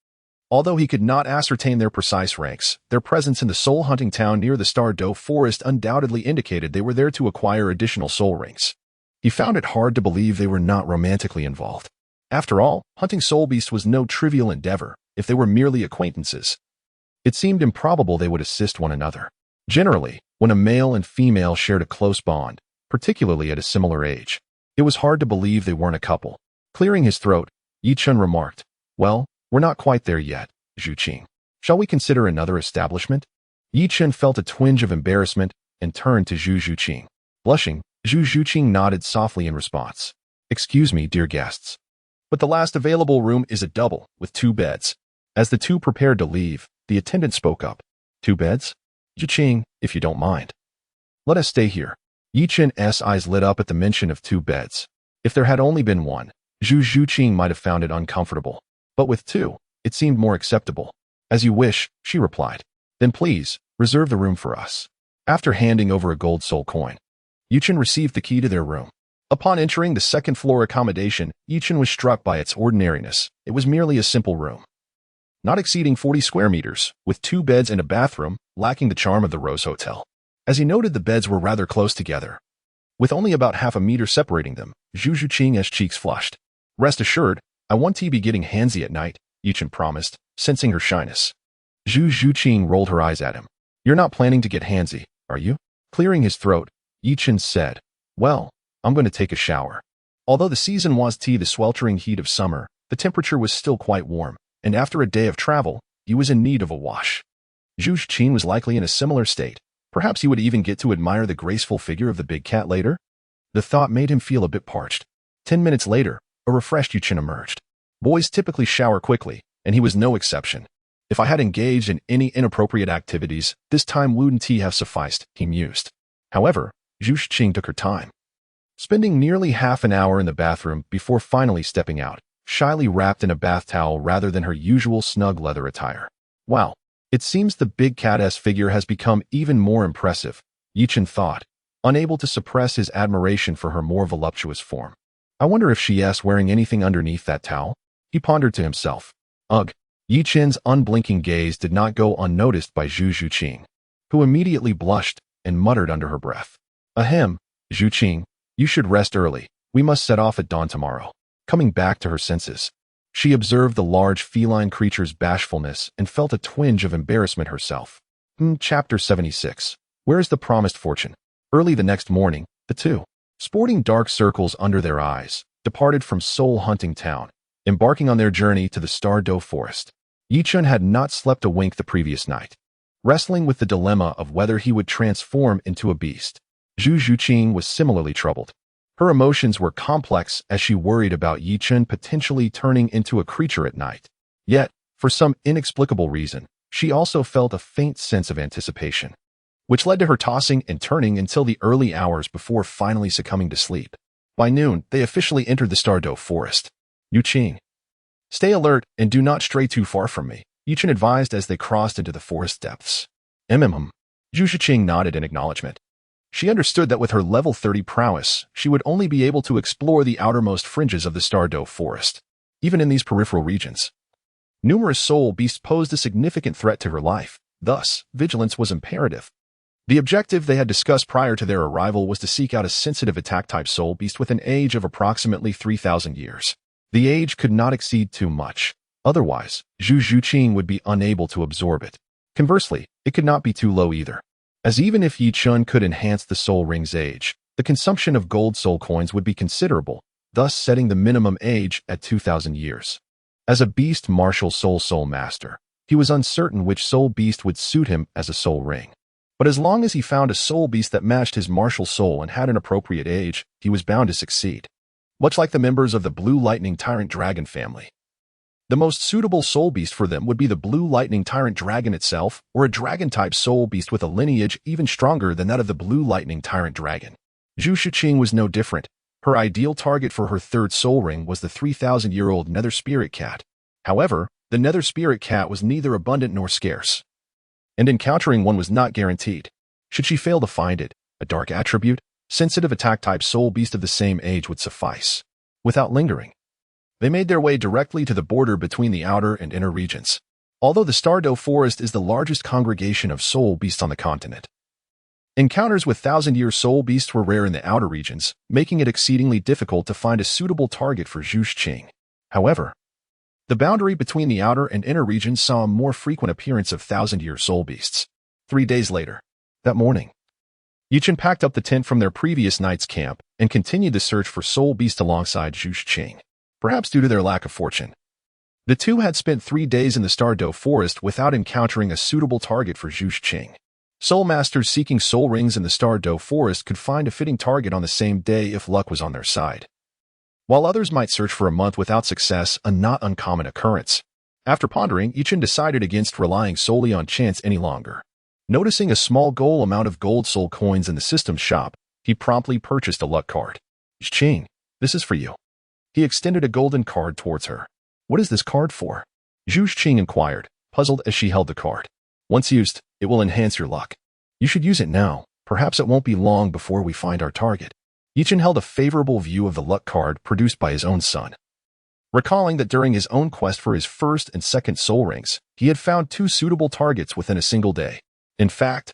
Although he could not ascertain their precise ranks, their presence in the soul-hunting town near the Douluo forest undoubtedly indicated they were there to acquire additional soul rings. He found it hard to believe they were not romantically involved. After all, hunting soul beasts was no trivial endeavor. If they were merely acquaintances, it seemed improbable they would assist one another. Generally, when a male and female shared a close bond, particularly at a similar age, it was hard to believe they weren't a couple. Clearing his throat, Yichen remarked, Well, we're not quite there yet, Zhiqing. Shall we consider another establishment? Yichen felt a twinge of embarrassment and turned to Zhu Zhiqing. Blushing, Zhu Zhiqing nodded softly in response. Excuse me, dear guests, but the last available room is a double, with 2 beds. As the two prepared to leave, the attendant spoke up. 2 beds? Zhiqing, if you don't mind. Let us stay here. Yichen's eyes lit up at the mention of 2 beds. If there had only been 1, Zhu Zhiqing might have found it uncomfortable. But with 2, it seemed more acceptable. As you wish, she replied. Then please, reserve the room for us. After handing over a gold soul coin, Yichen received the key to their room. Upon entering the second-floor accommodation, Yichen was struck by its ordinariness. It was merely a simple room, not exceeding 40 square meters, with 2 beds and a bathroom, lacking the charm of the Rose Hotel. As he noted the beds were rather close together, with only about half a meter separating them, Zhu Zhuqing's cheeks flushed. Rest assured, I won't be getting handsy at night, Yichen promised, sensing her shyness. Zhu Zhuqing rolled her eyes at him. You're not planning to get handsy, are you? Clearing his throat, Yichen said, well, I'm going to take a shower. Although the season was the sweltering heat of summer, the temperature was still quite warm, and after a day of travel, he was in need of a wash. Zhu Zhuqing was likely in a similar state. Perhaps he would even get to admire the graceful figure of the big cat later? The thought made him feel a bit parched. 10 minutes later, a refreshed Yichen emerged. Boys typically shower quickly, and he was no exception. If I had engaged in any inappropriate activities, this time wouldn't have sufficed, he mused. However, Zhu Zhuqing took her time, spending nearly half an hour in the bathroom before finally stepping out, shyly wrapped in a bath towel rather than her usual snug leather attire. Wow, it seems the big cat's figure has become even more impressive, Yichen thought, unable to suppress his admiration for her more voluptuous form. I wonder if she's wearing anything underneath that towel? He pondered to himself. Ugh. Yichen's unblinking gaze did not go unnoticed by Zhu Zhuqing, who immediately blushed and muttered under her breath. Ahem, Zhuqing, you should rest early. We must set off at dawn tomorrow. Coming back to her senses, she observed the large feline creature's bashfulness and felt a twinge of embarrassment herself. Chapter 76. Where is the promised fortune? Early the next morning, the two, sporting dark circles under their eyes, departed from Soul Hunting Town, embarking on their journey to the Douluo Forest. Yichen had not slept a wink the previous night, wrestling with the dilemma of whether he would transform into a beast. Zhu Zhuqing was similarly troubled. Her emotions were complex as she worried about Yichen potentially turning into a creature at night. Yet, for some inexplicable reason, she also felt a faint sense of anticipation, which led to her tossing and turning until the early hours before finally succumbing to sleep. By noon, they officially entered the Douluo Forest. Yuqing, stay alert and do not stray too far from me, Yichen advised as they crossed into the forest depths. Zhu Zhuqing nodded in acknowledgement. She understood that with her level 30 prowess, she would only be able to explore the outermost fringes of the Douluo Forest. Even in these peripheral regions, numerous soul beasts posed a significant threat to her life. Thus, vigilance was imperative. The objective they had discussed prior to their arrival was to seek out a sensitive attack-type soul beast with an age of approximately 3,000 years. The age could not exceed too much. Otherwise, Zhu Zhuqing would be unable to absorb it. Conversely, it could not be too low either, as even if Yichen could enhance the soul ring's age, the consumption of gold soul coins would be considerable, thus setting the minimum age at 2,000 years. As a beast martial soul master, he was uncertain which soul beast would suit him as a soul ring. But as long as he found a soul beast that matched his martial soul and had an appropriate age, he was bound to succeed. Much like the members of the Blue Lightning Tyrant Dragon family, the most suitable soul beast for them would be the Blue Lightning Tyrant Dragon itself, or a dragon-type soul beast with a lineage even stronger than that of the Blue Lightning Tyrant Dragon. Zhu Zhuqing was no different. Her ideal target for her third soul ring was the 3,000-year-old Nether Spirit Cat. However, the Nether Spirit Cat was neither abundant nor scarce, and encountering one was not guaranteed. Should she fail to find it, a dark attribute, sensitive attack-type soul beast of the same age would suffice. Without lingering, they made their way directly to the border between the outer and inner regions. Although the Douluo Forest is the largest congregation of soul beasts on the continent, encounters with 1,000-year soul beasts were rare in the outer regions, making it exceedingly difficult to find a suitable target for Zhu Zhuqing. However, the boundary between the outer and inner regions saw a more frequent appearance of 1,000-year soul beasts. 3 days later, that morning, Yichen packed up the tent from their previous night's camp and continued the search for soul beast alongside Zhu Zhuqing. Perhaps due to their lack of fortune, the two had spent 3 days in the Douluo Forest without encountering a suitable target for Zhu Zhuqing. Soul masters seeking soul rings in the Douluo Forest could find a fitting target on the same day if luck was on their side, while others might search for a month without success, a not uncommon occurrence. After pondering, Yichen decided against relying solely on chance any longer. Noticing a small goal amount of gold soul coins in the system's shop, he promptly purchased a luck card. Zhuqing, this is for you. He extended a golden card towards her. What is this card for? Zhu Zhuqing inquired, puzzled as she held the card. Once used, it will enhance your luck. You should use it now. Perhaps it won't be long before we find our target. Yichen held a favorable view of the luck card produced by his own son, recalling that during his own quest for his first and second soul rings, he had found 2 suitable targets within a single day. In fact,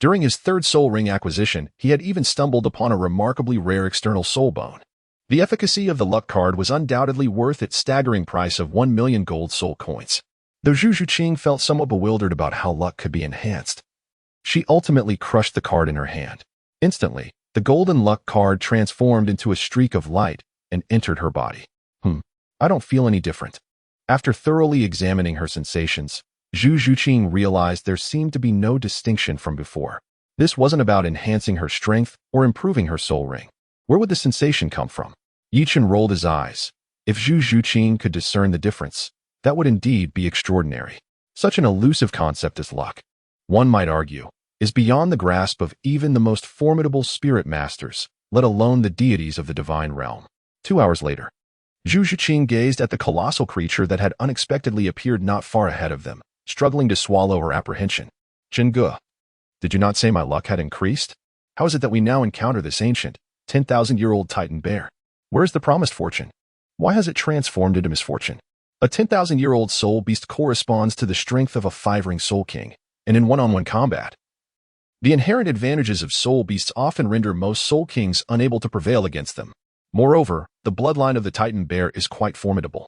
During his third soul ring acquisition, he had even stumbled upon a remarkably rare external soul bone. The efficacy of the luck card was undoubtedly worth its staggering price of 1 million gold soul coins. Though Zhu Zhuqing felt somewhat bewildered about how luck could be enhanced, she ultimately crushed the card in her hand. Instantly, the golden luck card transformed into a streak of light and entered her body. I don't feel any different. After thoroughly examining her sensations, Zhu Zhuqing realized there seemed to be no distinction from before. This wasn't about enhancing her strength or improving her soul ring. Where would the sensation come from? Yichen rolled his eyes. If Zhu Zhuqing could discern the difference, that would indeed be extraordinary. Such an elusive concept as luck, one might argue, is beyond the grasp of even the most formidable spirit masters, let alone the deities of the divine realm. 2 hours later, Zhu Zhuqing gazed at the colossal creature that had unexpectedly appeared not far ahead of them, struggling to swallow her apprehension. Jinge, did you not say my luck had increased? How is it that we now encounter this ancient, 10,000-year-old Titan bear? Where is the promised fortune? Why has it transformed into misfortune? A 10,000-year-old soul beast corresponds to the strength of a 5-ring soul king, and in one-on-one combat, the inherent advantages of soul beasts often render most soul kings unable to prevail against them. Moreover, the bloodline of the Titan bear is quite formidable.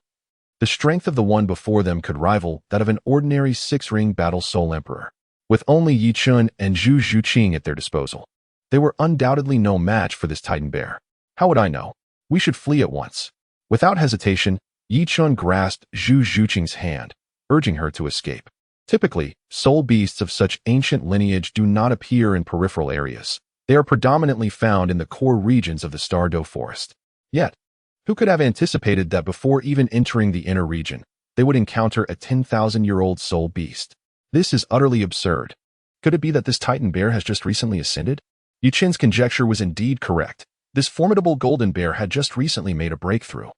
The strength of the one before them could rival that of an ordinary 6-ring battle soul emperor. With only Yi Chun and Zhu Zhuqing at their disposal, they were undoubtedly no match for this Titan bear. How would I know? We should flee at once. Without hesitation, Yi Chun grasped Zhu Zhuqing's hand, urging her to escape. Typically, soul beasts of such ancient lineage do not appear in peripheral areas. They are predominantly found in the core regions of the Douluo Forest. Yet, who could have anticipated that before even entering the inner region, they would encounter a 10,000-year-old soul beast? This is utterly absurd. Could it be that this Titan bear has just recently ascended? Yuchen's conjecture was indeed correct. This formidable golden bear had just recently made a breakthrough.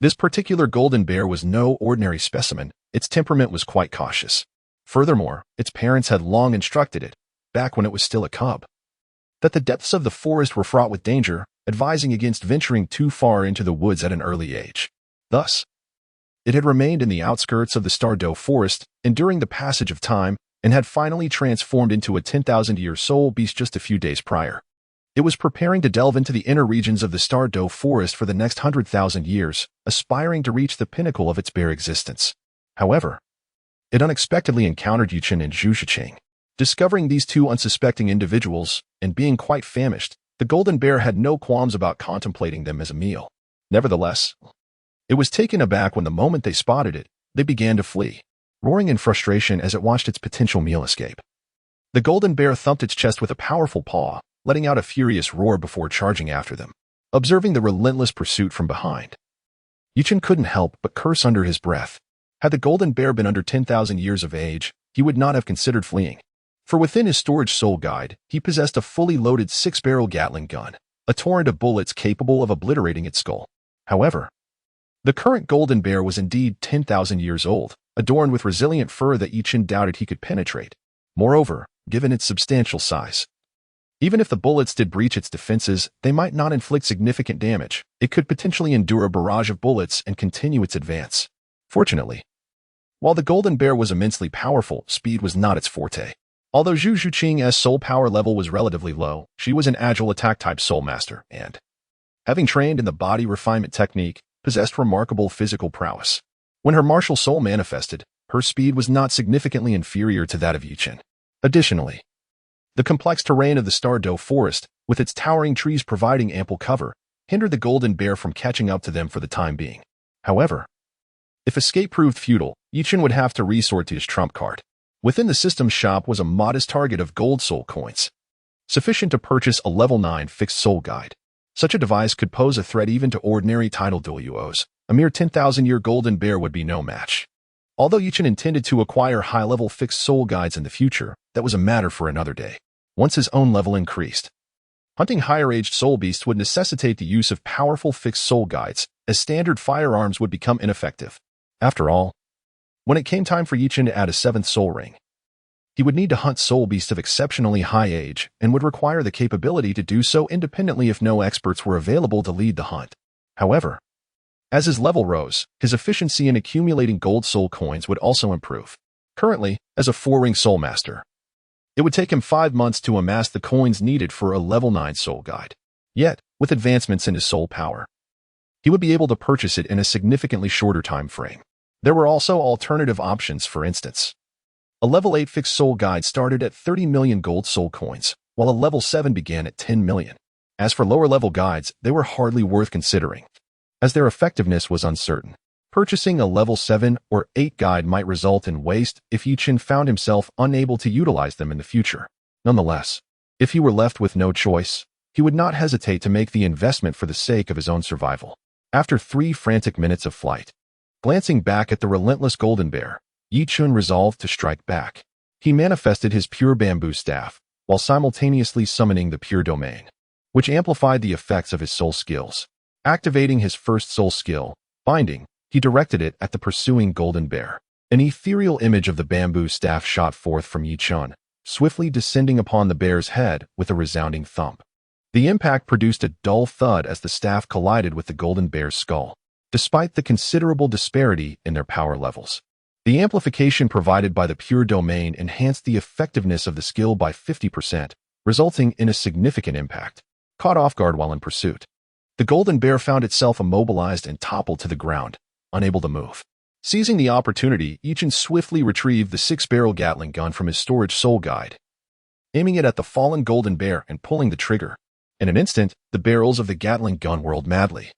This particular golden bear was no ordinary specimen. Its temperament was quite cautious. Furthermore, its parents had long instructed it, back when it was still a cub, that the depths of the forest were fraught with danger, advising against venturing too far into the woods at an early age. Thus, it had remained in the outskirts of the Douluo Forest, enduring the passage of time, and had finally transformed into a 10,000-year soul beast just a few days prior. It was preparing to delve into the inner regions of the Douluo Forest for the next 100,000 years, aspiring to reach the pinnacle of its bare existence. However, it unexpectedly encountered Yuchen and Zhu Zhuqing. Discovering these two unsuspecting individuals, and being quite famished, the golden bear had no qualms about contemplating them as a meal. Nevertheless, it was taken aback when the moment they spotted it, they began to flee, roaring in frustration as it watched its potential meal escape. The golden bear thumped its chest with a powerful paw, letting out a furious roar before charging after them. Observing the relentless pursuit from behind, Yuchen couldn't help but curse under his breath. Had the golden bear been under 10,000 years of age, he would not have considered fleeing. For within his storage soul guide, he possessed a fully loaded 6-barrel Gatling gun, a torrent of bullets capable of obliterating its skull. However, the current golden bear was indeed 10,000 years old, adorned with resilient fur that Yichen doubted he could penetrate. Moreover, given its substantial size, even if the bullets did breach its defenses, they might not inflict significant damage. It could potentially endure a barrage of bullets and continue its advance. Fortunately, while the golden bear was immensely powerful, speed was not its forte. Although Zhu Zhuqing's soul power level was relatively low, she was an agile attack-type soul master and, having trained in the body refinement technique, possessed remarkable physical prowess. When her martial soul manifested, her speed was not significantly inferior to that of Yichen. Additionally, the complex terrain of the Douluo Forest, with its towering trees providing ample cover, hindered the golden bear from catching up to them for the time being. However, if escape proved futile, Yichen would have to resort to his trump card. Within the system's shop was a modest target of gold soul coins, sufficient to purchase a level 9 fixed soul guide. Such a device could pose a threat even to ordinary title Douluos. A mere 10,000-year golden bear would be no match. Although Yichen intended to acquire high-level fixed soul guides in the future, that was a matter for another day. Once his own level increased, hunting higher-aged soul beasts would necessitate the use of powerful fixed soul guides, as standard firearms would become ineffective. After all, when it came time for Yichen to add a 7th soul ring, he would need to hunt soul beasts of exceptionally high age and would require the capability to do so independently if no experts were available to lead the hunt. However, as his level rose, his efficiency in accumulating gold soul coins would also improve. Currently, as a 4-ring soul master, It would take him 5 months to amass the coins needed for a level 9 soul guide. Yet, with advancements in his soul power, he would be able to purchase it in a significantly shorter time frame. There were also alternative options. For instance, a level 8 fixed soul guide started at 30 million gold soul coins, while a level 7 began at 10 million. As for lower-level guides, they were hardly worth considering, as their effectiveness was uncertain. Purchasing a level 7 or 8 guide might result in waste if Yichen found himself unable to utilize them in the future. Nonetheless, if he were left with no choice, he would not hesitate to make the investment for the sake of his own survival. After 3 frantic minutes of flight, glancing back at the relentless golden bear, Yichen resolved to strike back. He manifested his pure bamboo staff, while simultaneously summoning the pure domain, which amplified the effects of his soul skills. Activating his first soul skill, binding, he directed it at the pursuing golden bear. An ethereal image of the bamboo staff shot forth from Yichen, swiftly descending upon the bear's head with a resounding thump. The impact produced a dull thud as the staff collided with the golden bear's skull. Despite the considerable disparity in their power levels, the amplification provided by the pure domain enhanced the effectiveness of the skill by 50%, resulting in a significant impact. Caught off guard while in pursuit, the golden bear found itself immobilized and toppled to the ground, unable to move. Seizing the opportunity, Yichen swiftly retrieved the 6-barrel Gatling gun from his storage soul guide, aiming it at the fallen golden bear and pulling the trigger. In an instant, the barrels of the Gatling gun whirled madly,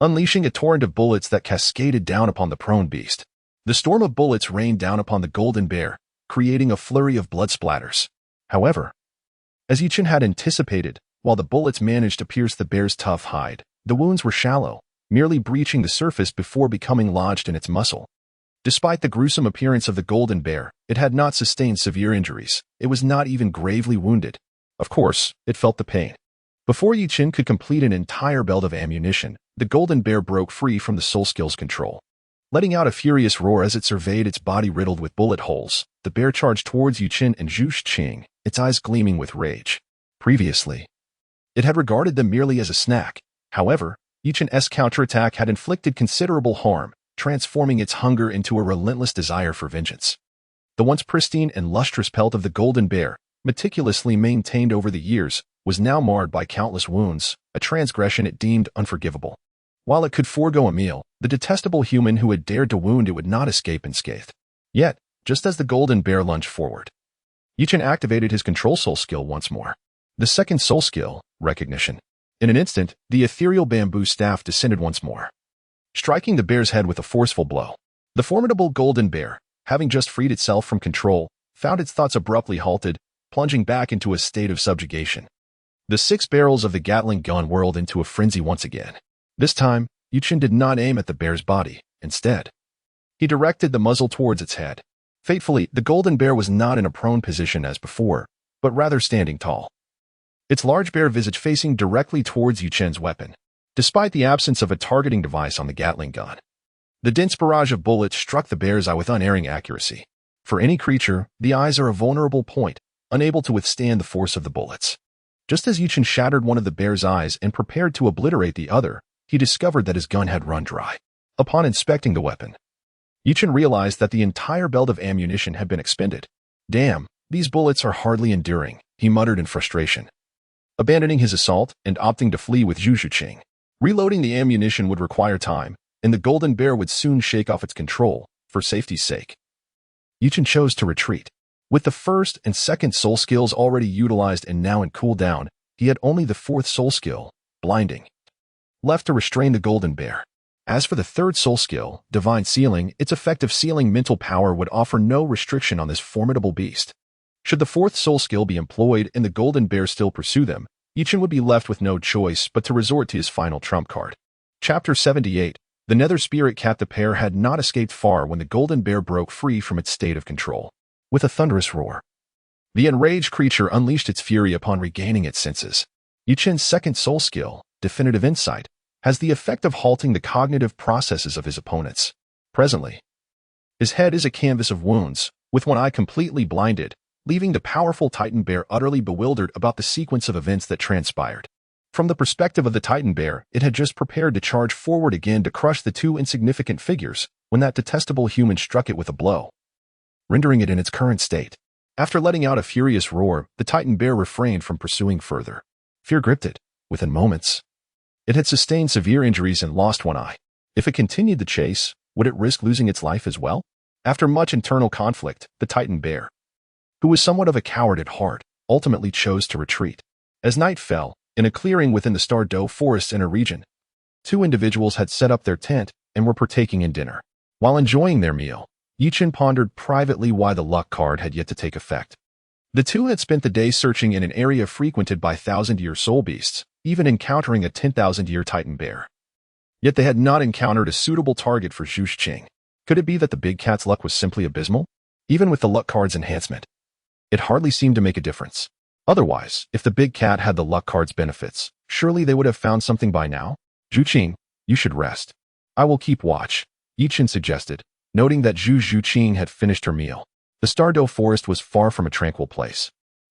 unleashing a torrent of bullets that cascaded down upon the prone beast. The storm of bullets rained down upon the golden bear, creating a flurry of blood splatters. However, as Yichen had anticipated, while the bullets managed to pierce the bear's tough hide, the wounds were shallow, merely breaching the surface before becoming lodged in its muscle. Despite the gruesome appearance of the golden bear, it had not sustained severe injuries. It was not even gravely wounded. Of course, it felt the pain. Before Yichen could complete an entire belt of ammunition, the golden bear broke free from the soul skill's control. Letting out a furious roar as it surveyed its body riddled with bullet holes, the bear charged towards Yichen and Zhu Qing, its eyes gleaming with rage. Previously, it had regarded them merely as a snack. However, Yichen's counterattack had inflicted considerable harm, transforming its hunger into a relentless desire for vengeance. The once pristine and lustrous pelt of the golden bear, meticulously maintained over the years, was now marred by countless wounds, a transgression it deemed unforgivable. While it could forego a meal, the detestable human who had dared to wound it would not escape unscathed. Yet, just as the golden bear lunged forward, Yichen activated his control soul skill once more. The second soul skill, recognition. In an instant, the ethereal bamboo staff descended once more, striking the bear's head with a forceful blow. The formidable golden bear, having just freed itself from control, found its thoughts abruptly halted, plunging back into a state of subjugation. The 6 barrels of the Gatling gun whirled into a frenzy once again. This time, Yichen did not aim at the bear's body. Instead, he directed the muzzle towards its head. Fatefully, the golden bear was not in a prone position as before, but rather standing tall, its large bear visage facing directly towards Yichen's weapon. Despite the absence of a targeting device on the Gatling gun, the dense barrage of bullets struck the bear's eye with unerring accuracy. For any creature, the eyes are a vulnerable point, unable to withstand the force of the bullets. Just as Yichen shattered one of the bear's eyes and prepared to obliterate the other, he discovered that his gun had run dry. Upon inspecting the weapon, Yichen realized that the entire belt of ammunition had been expended. Damn, these bullets are hardly enduring, he muttered in frustration, abandoning his assault and opting to flee with Zhu Qing. Reloading the ammunition would require time, and the golden bear would soon shake off its control, for safety's sake. Yichen chose to retreat. With the first and second soul skills already utilized and now in cooldown, he had only the 4th soul skill, blinding, left to restrain the golden bear. As for the 3rd soul skill, divine sealing, its effective sealing mental power would offer no restriction on this formidable beast. Should the 4th soul skill be employed and the golden bear still pursue them, Yichen would be left with no choice but to resort to his final trump card. Chapter 78. The nether spirit cat. The pair had not escaped far when the golden bear broke free from its state of control. With a thunderous roar, the enraged creature unleashed its fury upon regaining its senses. Yichen's 2nd soul skill, definitive insight, has the effect of halting the cognitive processes of his opponents. Presently, his head is a canvas of wounds, with one eye completely blinded, leaving the powerful Titan bear utterly bewildered about the sequence of events that transpired. From the perspective of the Titan bear, it had just prepared to charge forward again to crush the 2 insignificant figures when that detestable human struck it with a blow, rendering it in its current state. After letting out a furious roar, the Titan bear refrained from pursuing further. Fear gripped it. Within moments, it had sustained severe injuries and lost one eye. If it continued the chase, would it risk losing its life as well? After much internal conflict, the Titan bear, who was somewhat of a coward at heart, ultimately chose to retreat. As night fell, in a clearing within the Douluo Forest's inner region, two individuals had set up their tent and were partaking in dinner. While enjoying their meal, Yichen pondered privately why the luck card had yet to take effect. The two had spent the day searching in an area frequented by thousand-year soul beasts, even encountering a 10,000-year Titan bear. Yet they had not encountered a suitable target for Zhu Qing. Could it be that the big cat's luck was simply abysmal? Even with the luck card's enhancement, it hardly seemed to make a difference. Otherwise, if the big cat had the luck card's benefits, surely they would have found something by now. Zhu Qing, you should rest. I will keep watch, Yichen suggested, noting that Zhu Qing had finished her meal. The Douluo Forest was far from a tranquil place,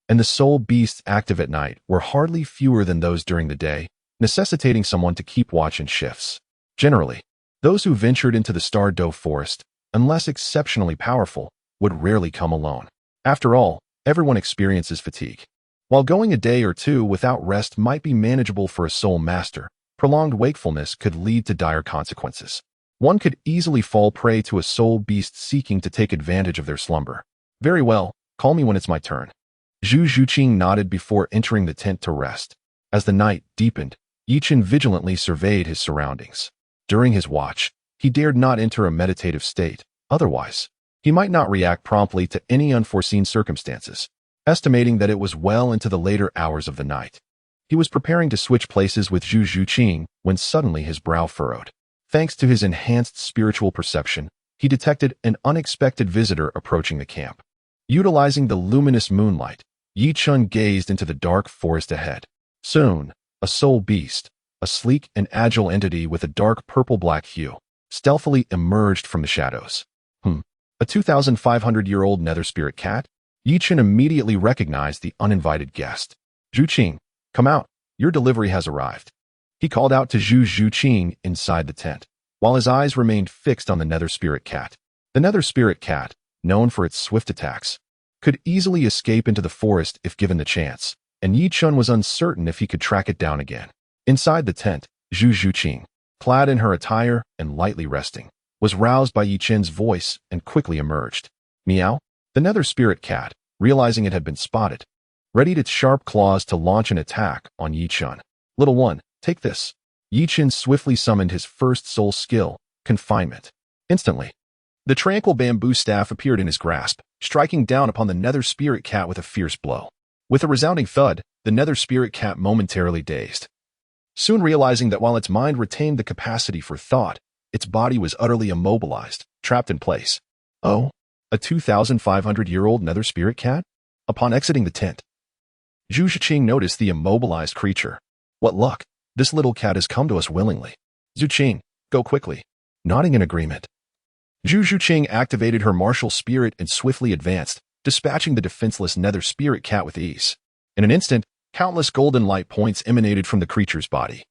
and the soul beasts active at night were hardly fewer than those during the day, necessitating someone to keep watch in shifts. Generally, those who ventured into the Douluo Forest, unless exceptionally powerful, would rarely come alone. After all, everyone experiences fatigue. While going a day or two without rest might be manageable for a soul master, prolonged wakefulness could lead to dire consequences. One could easily fall prey to a soul beast seeking to take advantage of their slumber. Very well, call me when it's my turn. Zhu Qing nodded before entering the tent to rest. As the night deepened, Yichen vigilantly surveyed his surroundings. During his watch, he dared not enter a meditative state, otherwise, he might not react promptly to any unforeseen circumstances. Estimating that it was well into the later hours of the night, he was preparing to switch places with Zhu Qing when suddenly his brow furrowed. Thanks to his enhanced spiritual perception, he detected an unexpected visitor approaching the camp. Utilizing the luminous moonlight, Yichen gazed into the dark forest ahead. Soon, a soul beast, a sleek and agile entity with a dark purple-black hue, stealthily emerged from the shadows. A 2,500-year-old nether spirit cat? Yichen immediately recognized the uninvited guest. Zhu Qing, come out, your delivery has arrived. He called out to Zhu Qing inside the tent, while his eyes remained fixed on the nether spirit cat. The nether spirit cat, known for its swift attacks, could easily escape into the forest if given the chance, and Yichen was uncertain if he could track it down again. Inside the tent, Zhu Qing, clad in her attire and lightly resting, was roused by Yichen's voice and quickly emerged. Meow. The nether spirit cat, realizing it had been spotted, readied its sharp claws to launch an attack on Yichen. Little one, take this. Yichen swiftly summoned his first soul skill, confinement. Instantly, the tranquil bamboo staff appeared in his grasp, striking down upon the nether spirit cat with a fierce blow. With a resounding thud, the nether spirit cat momentarily dazed. Soon realizing that while its mind retained the capacity for thought, its body was utterly immobilized, trapped in place. Oh, a 2,500-year-old nether spirit cat? Upon exiting the tent, Zhu Qing noticed the immobilized creature. What luck! This little cat has come to us willingly. Zhu Qing, go quickly. Nodding in agreement, Zhu Qing activated her martial spirit and swiftly advanced, dispatching the defenseless nether spirit cat with ease. In an instant, countless golden light points emanated from the creature's body,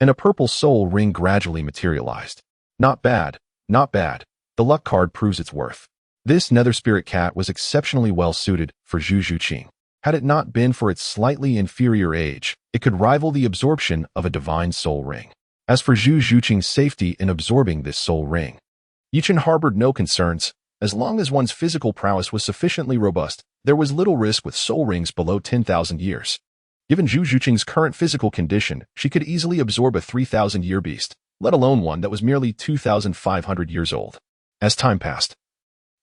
and a purple soul ring gradually materialized. Not bad, not bad. The luck card proves its worth. This nether spirit cat was exceptionally well suited for Zhu Qing. Had it not been for its slightly inferior age, it could rival the absorption of a divine soul ring. As for Zhu Qing's safety in absorbing this soul ring, Yichen harbored no concerns. As long as one's physical prowess was sufficiently robust, there was little risk with soul rings below 10,000 years. Given Zhu Qing's current physical condition, she could easily absorb a 3,000-year beast, let alone one that was merely 2,500 years old. As time passed,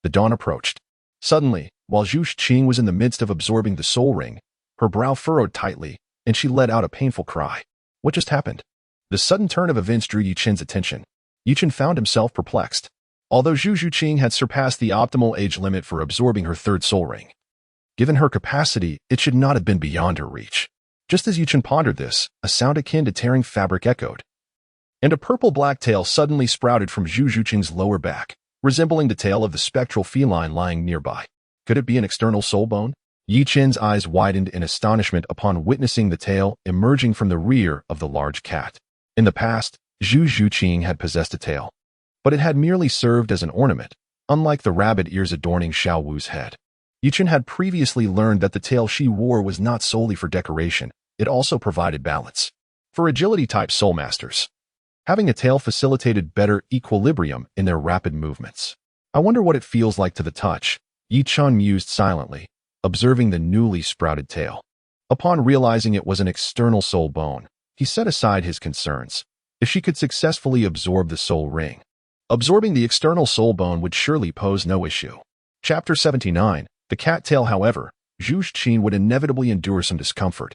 the dawn approached. Suddenly, while Zhu Qing was in the midst of absorbing the soul ring, her brow furrowed tightly, and she let out a painful cry. What just happened? The sudden turn of events drew Yichen's attention. Yichen found himself perplexed. Although Zhu Qing had surpassed the optimal age limit for absorbing her third soul ring, given her capacity, it should not have been beyond her reach. Just as Yichen pondered this, a sound akin to tearing fabric echoed, and a purple-black tail suddenly sprouted from Zhu Qing's lower back, resembling the tail of the spectral feline lying nearby. Could it be an external soul bone? Yichen's eyes widened in astonishment upon witnessing the tail emerging from the rear of the large cat. In the past, Zhu Qing had possessed a tail, but it had merely served as an ornament, unlike the rabbit ears adorning Xiao Wu's head. Yichen had previously learned that the tail she wore was not solely for decoration, it also provided balance. For agility-type soul masters, having a tail facilitated better equilibrium in their rapid movements. I wonder what it feels like to the touch, Yichen mused silently, observing the newly sprouted tail. Upon realizing it was an external soul bone, he set aside his concerns. If she could successfully absorb the soul ring, absorbing the external soul bone would surely pose no issue. Chapter 79. The cat tail. However, Zhu Qin would inevitably endure some discomfort.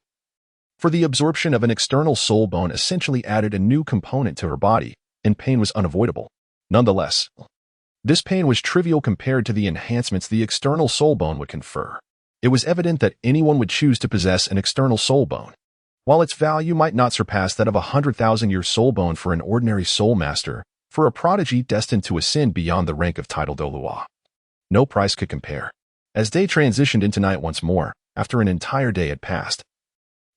For the absorption of an external soul bone essentially added a new component to her body, and pain was unavoidable. Nonetheless, this pain was trivial compared to the enhancements the external soul bone would confer. It was evident that anyone would choose to possess an external soul bone. While its value might not surpass that of a 100,000-year soul bone for an ordinary soul master, for a prodigy destined to ascend beyond the rank of title Douluo, no price could compare. As day transitioned into night once more, after an entire day had passed,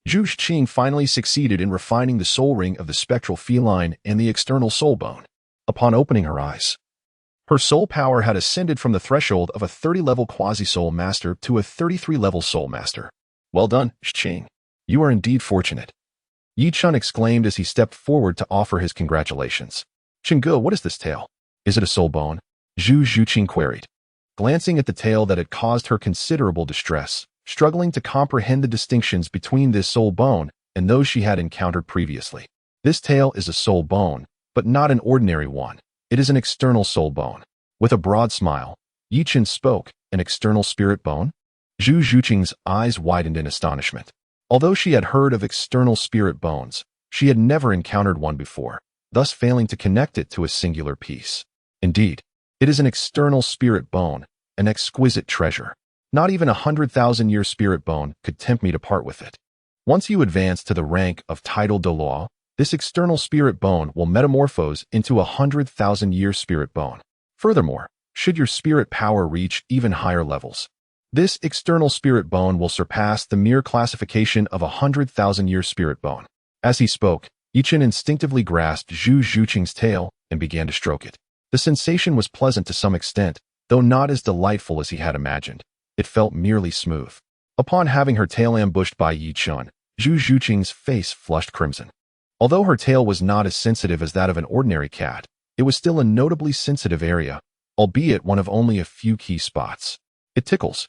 Zhu Qing finally succeeded in refining the soul ring of the spectral feline and the external soul bone. Upon opening her eyes, her soul power had ascended from the threshold of a 30-level quasi-soul master to a 33-level soul master. Well done, Qing. You are indeed fortunate. Yichen exclaimed as he stepped forward to offer his congratulations. Qingge, what is this tail? Is it a soul bone? Zhu Qing queried, glancing at the tail that had caused her considerable distress, struggling to comprehend the distinctions between this soul bone and those she had encountered previously. This tail is a soul bone, but not an ordinary one. It is an external soul bone. With a broad smile, Yichen spoke, an external spirit bone? Zhu Qing's eyes widened in astonishment. Although she had heard of external spirit bones, she had never encountered one before, thus failing to connect it to a singular piece. Indeed, it is an external spirit bone, an exquisite treasure. Not even a 100,000-year spirit bone could tempt me to part with it. Once you advance to the rank of title Douluo, this external spirit bone will metamorphose into a 100,000-year spirit bone. Furthermore, should your spirit power reach even higher levels, this external spirit bone will surpass the mere classification of a 100,000-year spirit bone. As he spoke, Yichen instinctively grasped Zhu Qing's tail and began to stroke it. The sensation was pleasant to some extent, though not as delightful as he had imagined. It felt merely smooth. Upon having her tail ambushed by Yichen, Zhu Qing's face flushed crimson. Although her tail was not as sensitive as that of an ordinary cat, it was still a notably sensitive area, albeit one of only a few key spots. It tickles,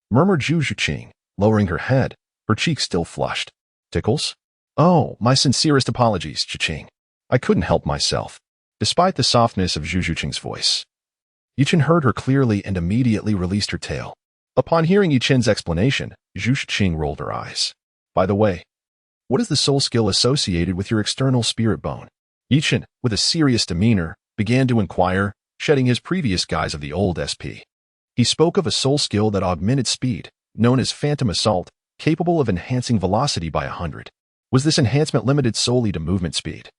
murmured Zhu Qing, lowering her head, her cheeks still flushed. Tickles? Oh, my sincerest apologies, Qing. I couldn't help myself. Despite the softness of Zhu Qing's voice, Yichen heard her clearly and immediately released her tail. Upon hearing Yichen's explanation, Zhu Qing rolled her eyes. By the way, what is the soul skill associated with your external spirit bone? Yichen, with a serious demeanor, began to inquire, shedding his previous guise of the old SP. He spoke of a soul skill that augmented speed, known as Phantom Assault, capable of enhancing velocity by 100. Was this enhancement limited solely to movement speed?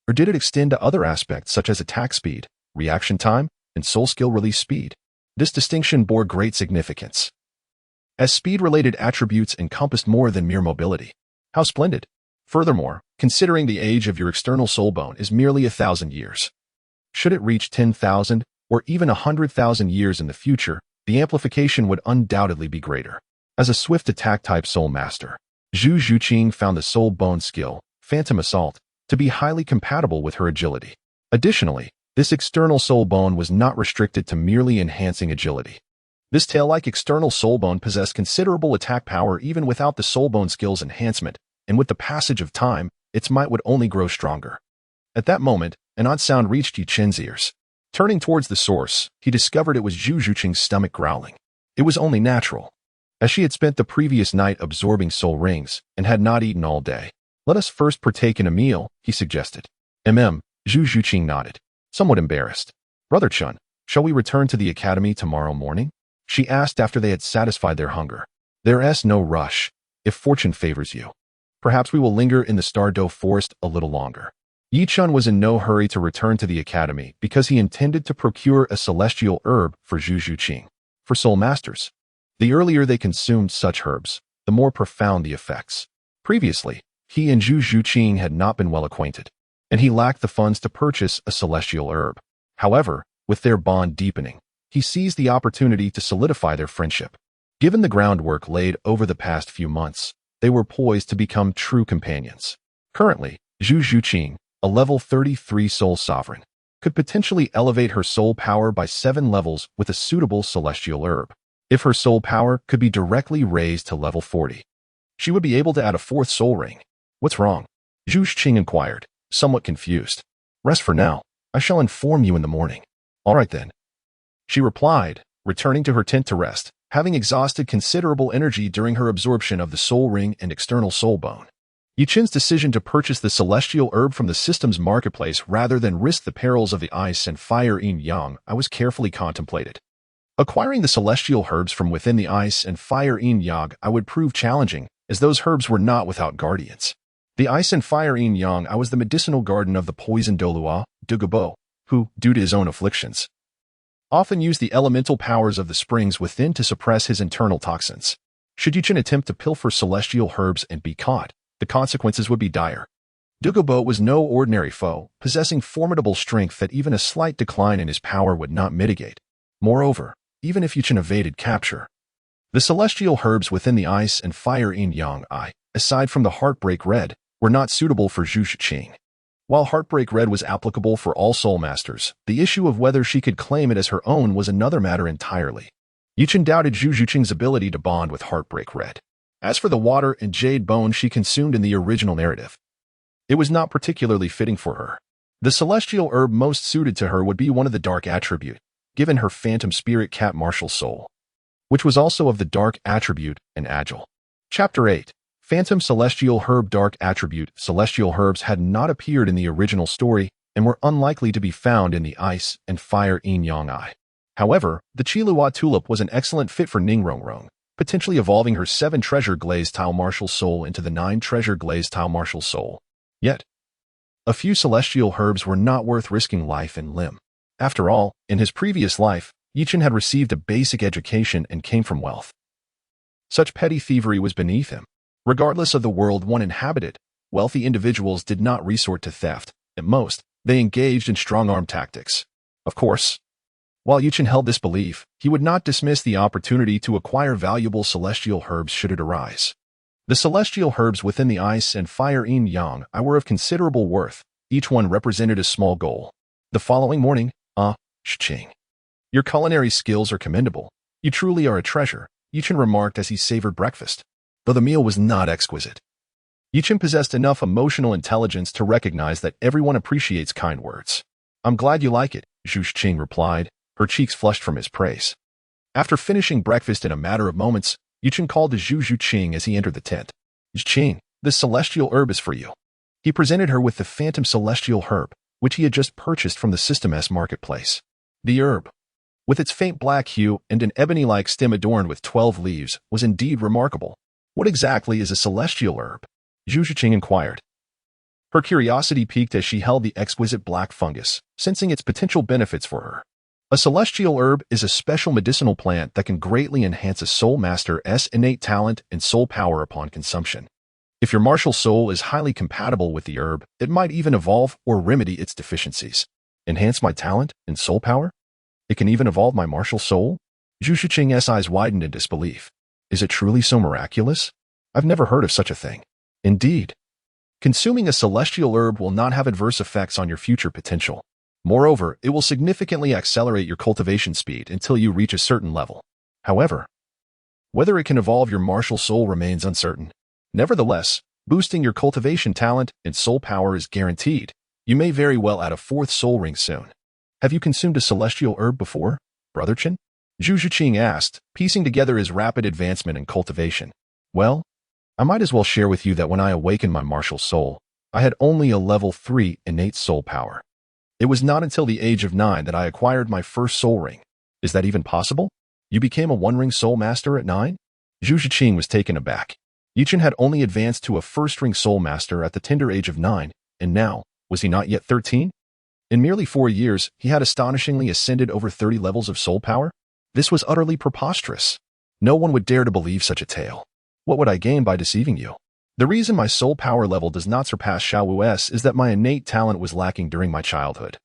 Or did it extend to other aspects such as attack speed, reaction time, and soul skill release speed? This distinction bore great significance, as speed-related attributes encompassed more than mere mobility. How splendid! Furthermore, considering the age of your external soul bone is merely 1,000 years, should it reach 10,000 or even 100,000 years in the future, the amplification would undoubtedly be greater. As a swift attack-type soul master, Zhu Qing found the soul bone skill, Phantom Assault, to be highly compatible with her agility. Additionally, this external soul bone was not restricted to merely enhancing agility. This tail-like external soul bone possessed considerable attack power even without the soul bone skill's enhancement, and with the passage of time, its might would only grow stronger. At that moment, an odd sound reached Yichen's ears. Turning towards the source, he discovered it was Zhu Qing's stomach growling. It was only natural, as she had spent the previous night absorbing soul rings and had not eaten all day. Let us first partake in a meal, he suggested. Zhu Qing nodded, somewhat embarrassed. Brother Chun, shall we return to the academy tomorrow morning? She asked after they had satisfied their hunger. There's no rush, if fortune favors you. Perhaps we will linger in the Stardow Forest a little longer. Yichen was in no hurry to return to the academy because he intended to procure a celestial herb for Zhu Qing. For soul masters, the earlier they consumed such herbs, the more profound the effects. Previously, he and Zhu Qing had not been well acquainted, and he lacked the funds to purchase a celestial herb. However, with their bond deepening, he seized the opportunity to solidify their friendship. Given the groundwork laid over the past few months, they were poised to become true companions. Currently, Zhu Zhuqing, a level 33 soul sovereign, could potentially elevate her soul power by 7 levels with a suitable celestial herb. If her soul power could be directly raised to level 40, she would be able to add a 4th soul ring. What's wrong? Zhu Zhuqing inquired, somewhat confused. Rest for now. I shall inform you in the morning. All right then. She replied, returning to her tent to rest, having exhausted considerable energy during her absorption of the soul ring and external soul bone. Yuchen's decision to purchase the celestial herb from the system's marketplace rather than risk the perils of the ice and fire yin-yang was carefully contemplated. Acquiring the celestial herbs from within the ice and fire yin-yang would prove challenging, as those herbs were not without guardians. The ice and fire yin-yang was the medicinal garden of the poisoned Douluo Continent, who, due to his own afflictions, often used the elemental powers of the springs within to suppress his internal toxins. Should Yuchen attempt to pilfer celestial herbs and be caught, the consequences would be dire. Douluo was no ordinary foe, possessing formidable strength that even a slight decline in his power would not mitigate. Moreover, even if Yuchen evaded capture, the celestial herbs within the ice and fire yin-yang aside from the Heartbreak Red, were not suitable for Zhu Zhuqing. While Heartbreak Red was applicable for all soul masters, the issue of whether she could claim it as her own was another matter entirely. Yuchen doubted Zhu Zhuqing's ability to bond with Heartbreak Red. As for the water and jade bone she consumed in the original narrative, it was not particularly fitting for her. The celestial herb most suited to her would be one of the dark attribute, given her phantom spirit cat martial soul, which was also of the dark attribute and agile. Chapter 8. Phantom Celestial Herb Dark Attribute. Celestial herbs had not appeared in the original story and were unlikely to be found in the ice and fire yin-yang. However, the Qilua tulip was an excellent fit for Ningrongrong, potentially evolving her 7 treasure glazed tile martial soul into the 9 treasure glazed tile martial soul. Yet, a few celestial herbs were not worth risking life and limb. After all, in his previous life, Yuchen had received a basic education and came from wealth. Such petty thievery was beneath him. Regardless of the world one inhabited, wealthy individuals did not resort to theft. At most, they engaged in strong-arm tactics. Of course, while Yuchen held this belief, he would not dismiss the opportunity to acquire valuable celestial herbs should it arise. The celestial herbs within the ice and fire yin-yang were of considerable worth. Each one represented a small goal. The following morning, Zhuqing, your culinary skills are commendable. You truly are a treasure, Yuchen remarked as he savored breakfast. Though the meal was not exquisite, Yuchen possessed enough emotional intelligence to recognize that everyone appreciates kind words. I'm glad you like it, Zhu Zhuqing replied, her cheeks flushed from his praise. After finishing breakfast in a matter of moments, Yuchen called to Zhu Zhuqing as he entered the tent. Zhuqing, this celestial herb is for you. He presented her with the phantom celestial herb, which he had just purchased from the System S marketplace. The herb, with its faint black hue and an ebony-like stem adorned with 12 leaves, was indeed remarkable. What exactly is a celestial herb? Zhu Zhuqing inquired. Her curiosity piqued as she held the exquisite black fungus, sensing its potential benefits for her. A celestial herb is a special medicinal plant that can greatly enhance a soul master's innate talent and soul power upon consumption. If your martial soul is highly compatible with the herb, it might even evolve or remedy its deficiencies. Enhance my talent and soul power? It can even evolve my martial soul? Zhu Zhuqing's eyes widened in disbelief. Is it truly so miraculous? I've never heard of such a thing. Indeed, consuming a celestial herb will not have adverse effects on your future potential. Moreover, it will significantly accelerate your cultivation speed until you reach a certain level. However, whether it can evolve your martial soul remains uncertain. Nevertheless, boosting your cultivation talent and soul power is guaranteed. You may very well add a 4th soul ring soon. Have you consumed a celestial herb before, Brother Chen? Zhu Zhuqing asked, piecing together his rapid advancement in cultivation. Well, I might as well share with you that when I awakened my martial soul, I had only a level 3 innate soul power. It was not until the age of 9 that I acquired my first soul ring. Is that even possible? You became a 1-ring soul master at 9? Zhu Zhuqing was taken aback. Yuchen had only advanced to a first-ring soul master at the tender age of 9, and now, was he not yet 13? In merely 4 years, he had astonishingly ascended over 30 levels of soul power? This was utterly preposterous. No one would dare to believe such a tale. What would I gain by deceiving you? The reason my soul power level does not surpass Xiaowu's is that my innate talent was lacking during my childhood,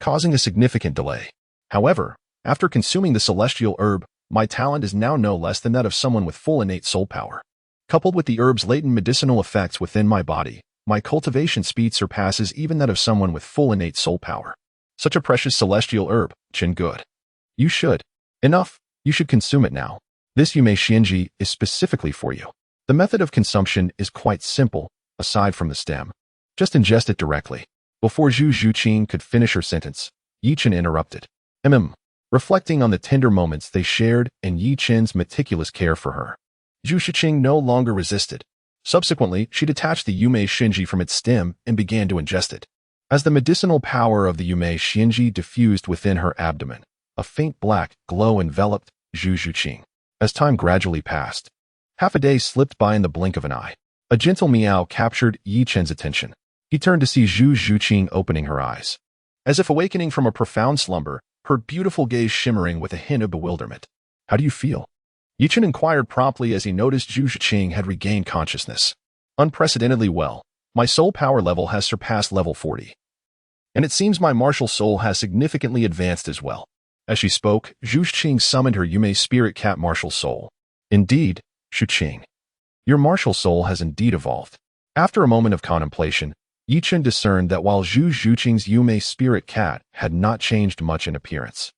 causing a significant delay. However, after consuming the celestial herb, My talent is now no less than that of someone with full innate soul power. Coupled with the herb's latent medicinal effects within my body, my cultivation speed surpasses even that of someone with full innate soul power. Such a precious celestial herb, Qin Good. You should. Enough. You should consume it now. This Yume Xianji is specifically for you. The method of consumption is quite simple, aside from the stem. Just ingest it directly. Before Zhu Zhuqing could finish her sentence, Yi Chen interrupted. Reflecting on the tender moments they shared and Yi Chen's meticulous care for her, Zhu Zhuqing no longer resisted. Subsequently, she detached the Yume Xianji from its stem and began to ingest it. As the medicinal power of the Yume Xianji diffused within her abdomen, a faint black glow enveloped Zhu Zhuqing. As time gradually passed, half a day slipped by in the blink of an eye. A gentle meow captured Yi Chen's attention. He turned to see Zhu Zhuqing opening her eyes. As if awakening from a profound slumber, her beautiful gaze shimmering with a hint of bewilderment. How do you feel? Yi Chen inquired promptly as he noticed Zhu Zhuqing had regained consciousness. Unprecedentedly well. My soul power level has surpassed level 40. And it seems my martial soul has significantly advanced as well. As she spoke, Zhu Zhuqing summoned her Yume spirit cat martial soul. Indeed, Zhuqing. Your martial soul has indeed evolved. After a moment of contemplation, Yi Chen discerned that while Zhu Zhuqing's Yume spirit cat had not changed much in appearance,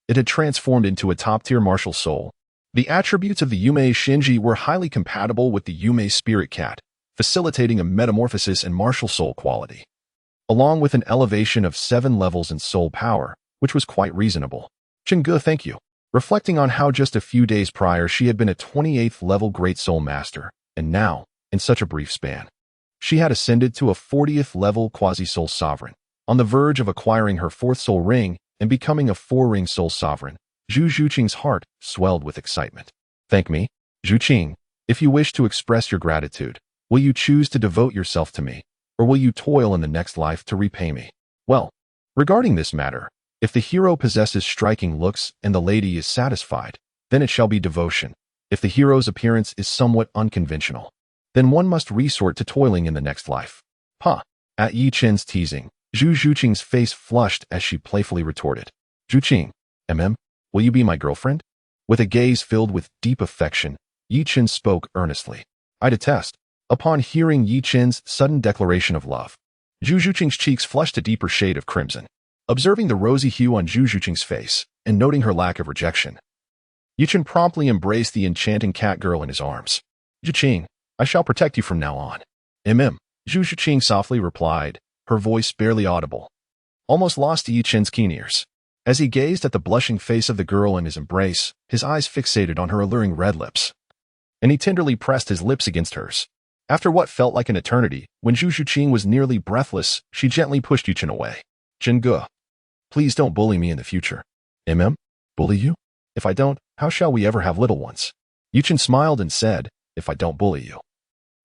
it had transformed into a top-tier martial soul. The attributes of the Yume Xianji were highly compatible with the Yume spirit cat, facilitating a metamorphosis in martial soul quality, along with an elevation of 7 levels in soul power, which was quite reasonable. Qin, thank you. Reflecting on how just a few days prior she had been a 28th level Great Soul Master, and now, in such a brief span, she had ascended to a 40th level Quasi-Soul Sovereign, on the verge of acquiring her 4th Soul Ring and becoming a 4-ring Soul Sovereign. Zhu Zhuqing's heart swelled with excitement. Thank me, Zhuqing. If you wish to express your gratitude, will you choose to devote yourself to me, or will you toil in the next life to repay me? Well, regarding this matter, if the hero possesses striking looks and the lady is satisfied, then it shall be devotion. If the hero's appearance is somewhat unconventional, then one must resort to toiling in the next life. At Yi Chen's teasing, Zhu Zhuqing's face flushed as she playfully retorted. Zhuqing, will you be my girlfriend? With a gaze filled with deep affection, Yi Chen spoke earnestly. I detest. Upon hearing Yi Chen's sudden declaration of love, Zhu Zhuqing's cheeks flushed a deeper shade of crimson. Observing the rosy hue on Zhu Zhuqing's face and noting her lack of rejection, Yi Chen promptly embraced the enchanting cat girl in his arms. Zhuqing, I shall protect you from now on. Zhu Zhuqing softly replied, her voice barely audible, almost lost to Yi Chen's keen ears. As he gazed at the blushing face of the girl in his embrace, his eyes fixated on her alluring red lips, and he tenderly pressed his lips against hers. After what felt like an eternity, when Zhu Zhuqing was nearly breathless, she gently pushed Yi Chen away. Qin, please don't bully me in the future. Bully you? If I don't, how shall we ever have little ones? Yi Chen smiled and said, if I don't bully you,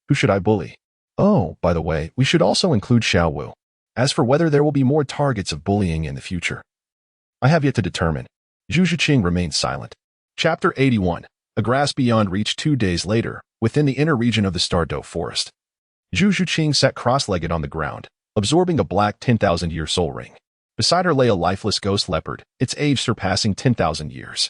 who should I bully? Oh, by the way, we should also include Xiaowu. As for whether there will be more targets of bullying in the future, I have yet to determine. Zhu Zhuqing remained silent. Chapter 81. A grass beyond reach. 2 days later, within the inner region of the Stardow Forest, Zhu Zhuqing sat cross-legged on the ground, absorbing a black 10,000-year soul ring. Beside her lay a lifeless ghost leopard, its age surpassing 10,000 years.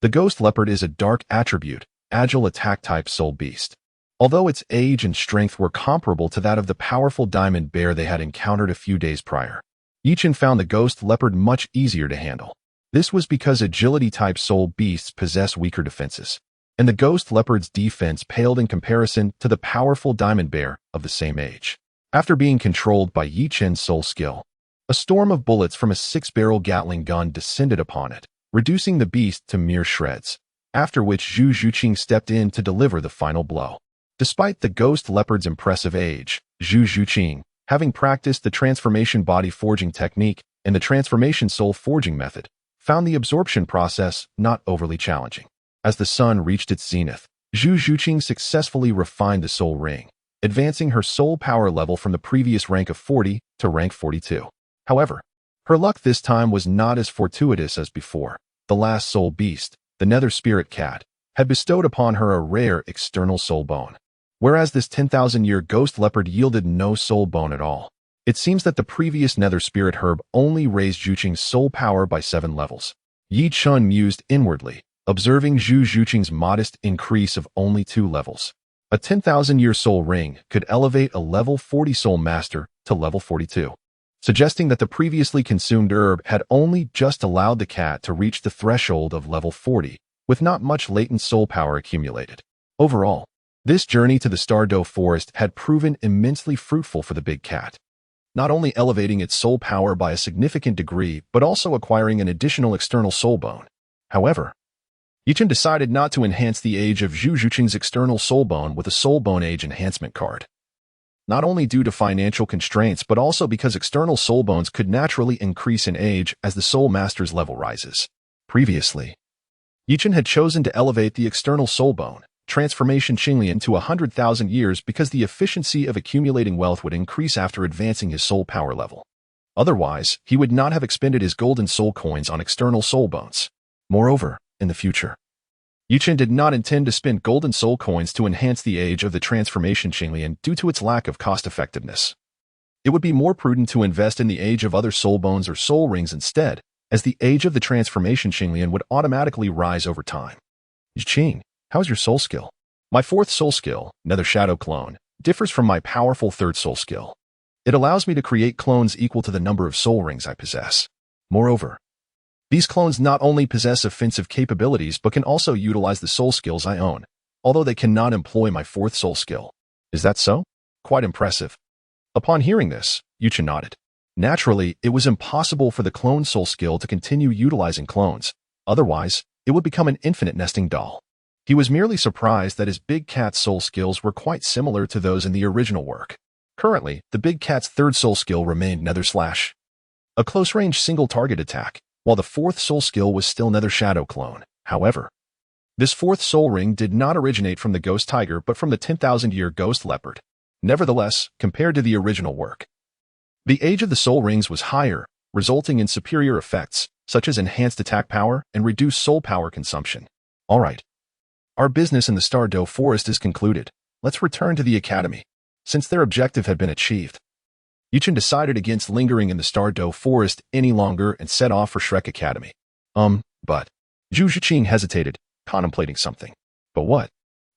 The ghost leopard is a dark attribute, agile attack-type soul beast. Although its age and strength were comparable to that of the powerful diamond bear they had encountered a few days prior, Yi Chen found the ghost leopard much easier to handle. This was because agility-type soul beasts possess weaker defenses, and the ghost leopard's defense paled in comparison to the powerful diamond bear of the same age. After being controlled by Yi Chen's soul skill, a storm of bullets from a 6-barrel Gatling gun descended upon it, reducing the beast to mere shreds, after which Zhu Zhuqing stepped in to deliver the final blow. Despite the ghost leopard's impressive age, Zhu Zhuqing, having practiced the transformation body forging technique and the transformation soul forging method, found the absorption process not overly challenging. As the sun reached its zenith, Zhu Zhuqing successfully refined the soul ring, advancing her soul power level from the previous rank of 40 to rank 42. However, her luck this time was not as fortuitous as before. The last soul beast, the Nether Spirit Cat, had bestowed upon her a rare external soul bone, whereas this 10,000-year ghost leopard yielded no soul bone at all. It seems that the previous Nether Spirit herb only raised Zhuqing's soul power by 7 levels. Yi Chen mused inwardly, observing Zhu Zhuqing's modest increase of only 2 levels. A 10,000-year soul ring could elevate a level 40 soul master to level 42, suggesting that the previously consumed herb had only just allowed the cat to reach the threshold of level 40, with not much latent soul power accumulated. Overall, this journey to the Douluo Forest had proven immensely fruitful for the big cat, not only elevating its soul power by a significant degree, but also acquiring an additional external soul bone. However, Yichen decided not to enhance the age of Zhu Zhuqing's external soul bone with a soul bone age enhancement card. Not only due to financial constraints, but also because external soul bones could naturally increase in age as the soul master's level rises. Previously, Yichen had chosen to elevate the external soul bone transformation Qinglian to 100,000 years because the efficiency of accumulating wealth would increase after advancing his soul power level. Otherwise, he would not have expended his golden soul coins on external soul bones. Moreover, in the future, Yichen did not intend to spend golden soul coins to enhance the age of the transformation Qinglian due to its lack of cost-effectiveness. It would be more prudent to invest in the age of other soul bones or soul rings instead, as the age of the transformation Qinglian would automatically rise over time. Qing, how's your soul skill? My 4th soul skill, Nether Shadow Clone, differs from my powerful 3rd soul skill. It allows me to create clones equal to the number of soul rings I possess. Moreover, these clones not only possess offensive capabilities but can also utilize the soul skills I own, although they cannot employ my 4th soul skill. Is that so? Quite impressive. Upon hearing this, Yichen nodded. Naturally, it was impossible for the clone soul skill to continue utilizing clones, otherwise, it would become an infinite nesting doll. He was merely surprised that his big cat's soul skills were quite similar to those in the original work. Currently, the big cat's 3rd soul skill remained Nether Slash, a close-range single-target attack, while the 4th soul skill was still Nether Shadow Clone. However, this 4th soul ring did not originate from the Ghost Tiger but from the 10,000-year Ghost Leopard. Nevertheless, compared to the original work, the age of the soul rings was higher, resulting in superior effects, such as enhanced attack power and reduced soul power consumption. Alright. Our business in the Douluo Forest is concluded. Let's return to the academy. Since their objective had been achieved, Yichen decided against lingering in the Douluo Forest any longer and set off for Shrek Academy. But Zhu Zhuqing hesitated, contemplating something. But what?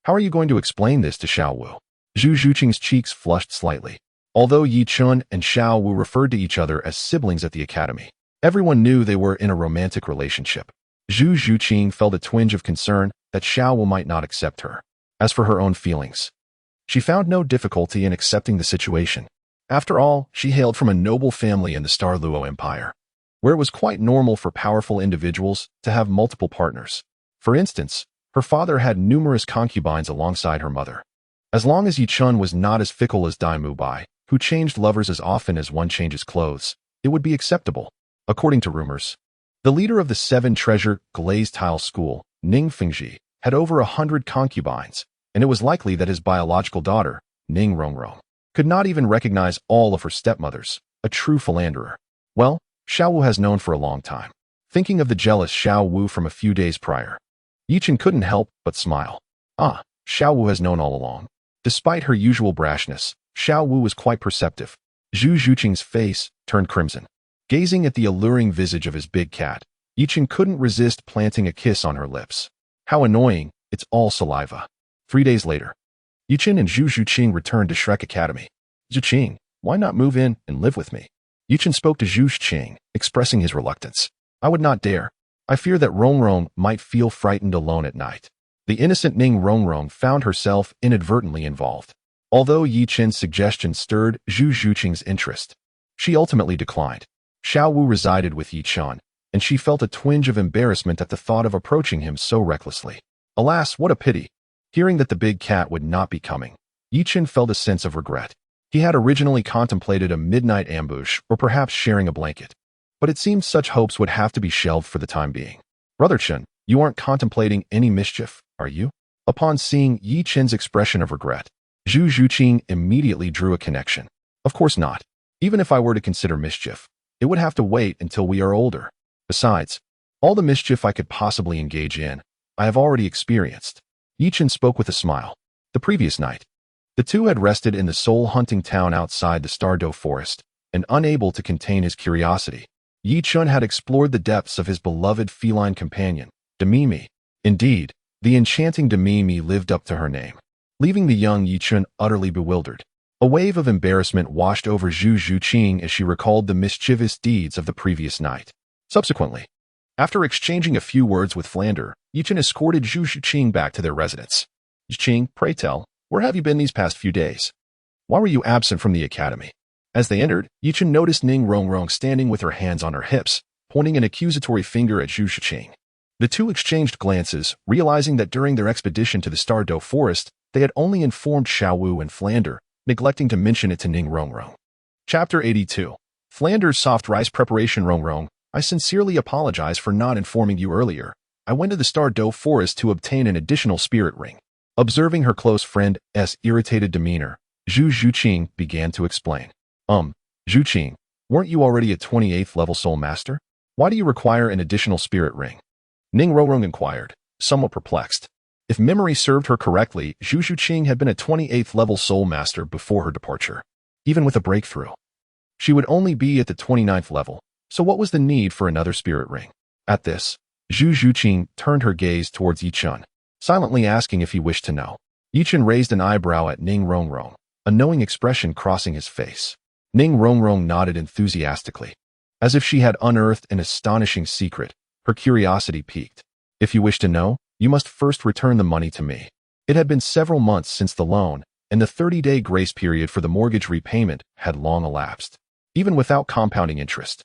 How are you going to explain this to Xiao Wu? Zhu Zhuqing's cheeks flushed slightly. Although Yichen and Xiao Wu referred to each other as siblings at the academy, everyone knew they were in a romantic relationship. Zhu Zhuqing felt a twinge of concern that Xiao Wu might not accept her. As for her own feelings, she found no difficulty in accepting the situation. After all, she hailed from a noble family in the Douluo Empire, where it was quite normal for powerful individuals to have multiple partners. For instance, her father had numerous concubines alongside her mother. As long as Yichen was not as fickle as Dai Mubai, who changed lovers as often as one changes clothes, it would be acceptable. According to rumors, the leader of the 7 treasure glazed tile school, Ning Fengji, had over 100 concubines, and it was likely that his biological daughter, Ning Rongrong, could not even recognize all of her stepmothers, a true philanderer. Well, Xiao Wu has known for a long time. Thinking of the jealous Xiao Wu from a few days prior, Yichen couldn't help but smile. Xiao Wu has known all along. Despite her usual brashness, Xiao Wu was quite perceptive. Zhu Zhuqing's face turned crimson. Gazing at the alluring visage of his big cat, Yichen couldn't resist planting a kiss on her lips. How annoying, it's all saliva. 3 days later, Yichen and Zhu Zhuqing returned to Shrek Academy. Zhuqing, why not move in and live with me? Yichen spoke to Zhu Zhuqing, expressing his reluctance. I would not dare. I fear that Rongrong might feel frightened alone at night. The innocent Ning Rongrong found herself inadvertently involved. Although Yichen's suggestion stirred Zhu Zhuqing's interest, she ultimately declined. Xiao Wu resided with Yichen, and she felt a twinge of embarrassment at the thought of approaching him so recklessly. Alas, what a pity! Hearing that the big cat would not be coming, Yichen felt a sense of regret. He had originally contemplated a midnight ambush or perhaps sharing a blanket, but it seemed such hopes would have to be shelved for the time being. Brother Chen, you aren't contemplating any mischief, are you? Upon seeing Yichen's expression of regret, Zhu Zhuqing immediately drew a connection. Of course not. Even if I were to consider mischief, it would have to wait until we are older. Besides, all the mischief I could possibly engage in, I have already experienced. Yichen spoke with a smile. The previous night, the two had rested in the soul-hunting town outside the Douluo Forest, and unable to contain his curiosity, Yichen had explored the depths of his beloved feline companion, Demimi, Indeed, the enchanting Demi lived up to her name, leaving the young Yichun utterly bewildered. A wave of embarrassment washed over Zhu Zhuqing as she recalled the mischievous deeds of the previous night. Subsequently, after exchanging a few words with Flander, Yichun escorted Zhu Zhuqing back to their residence. "Zhuqing, pray tell, where have you been these past few days? Why were you absent from the academy?" As they entered, Yichun noticed Ning Rongrong standing with her hands on her hips, pointing an accusatory finger at Zhu Zhuqing. The two exchanged glances, realizing that during their expedition to the Douluo Forest, they had only informed Xiaowu and Flander, neglecting to mention it to Ning Rongrong. Chapter 82. Flander's soft rice preparation. Rongrong, I sincerely apologize for not informing you earlier. I went to the Douluo Forest to obtain an additional spirit ring. Observing her close friend's irritated demeanor, Zhu Zhuqing began to explain. Zhuqing, weren't you already a 28th level soul master? Why do you require an additional spirit ring? Ning Rongrong inquired, somewhat perplexed. If memory served her correctly, Zhu Zhuqing had been a 28th level soul master before her departure. Even with a breakthrough, she would only be at the 29th level, so what was the need for another spirit ring? At this, Zhu Zhuqing turned her gaze towards Yichun, silently asking if he wished to know. Yichun raised an eyebrow at Ning Rongrong, a knowing expression crossing his face. Ning Rongrong nodded enthusiastically. As if she had unearthed an astonishing secret, her curiosity piqued. If you wish to know, you must first return the money to me. It had been several months since the loan, and the 30-day grace period for the mortgage repayment had long elapsed. Even without compounding interest,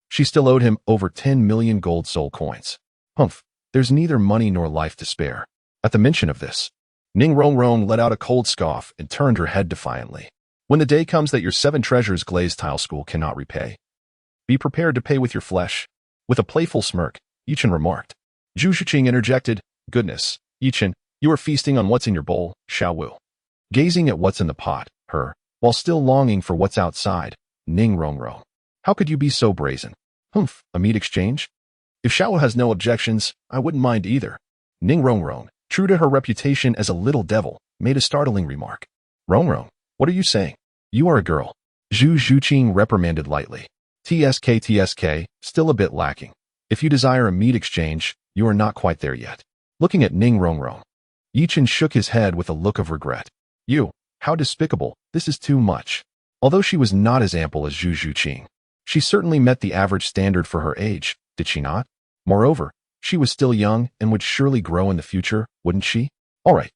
she still owed him over 10 million gold soul coins. Humph, there's neither money nor life to spare. At the mention of this, Ning Rongrong let out a cold scoff and turned her head defiantly. When the day comes that your 7 treasures glazed tile school cannot repay, be prepared to pay with your flesh. With a playful smirk, Yichun remarked. Zhu Zhuqing interjected, Goodness, Yichun, you are feasting on what's in your bowl, Xiaowu. Gazing at what's in the pot, while still longing for what's outside, Ning Rongrong. How could you be so brazen? Humph, a meat exchange? If Xiaowu has no objections, I wouldn't mind either. Ning Rongrong, true to her reputation as a little devil, made a startling remark. Rongrong, what are you saying? You are a girl. Zhu Zhuqing reprimanded lightly. TSK, still a bit lacking. If you desire a meat exchange, you are not quite there yet. Looking at Ning Rongrong, Yichun shook his head with a look of regret. You, how despicable, this is too much. Although she was not as ample as Zhu Zhuqing, she certainly met the average standard for her age, did she not? Moreover, she was still young and would surely grow in the future, wouldn't she? All right.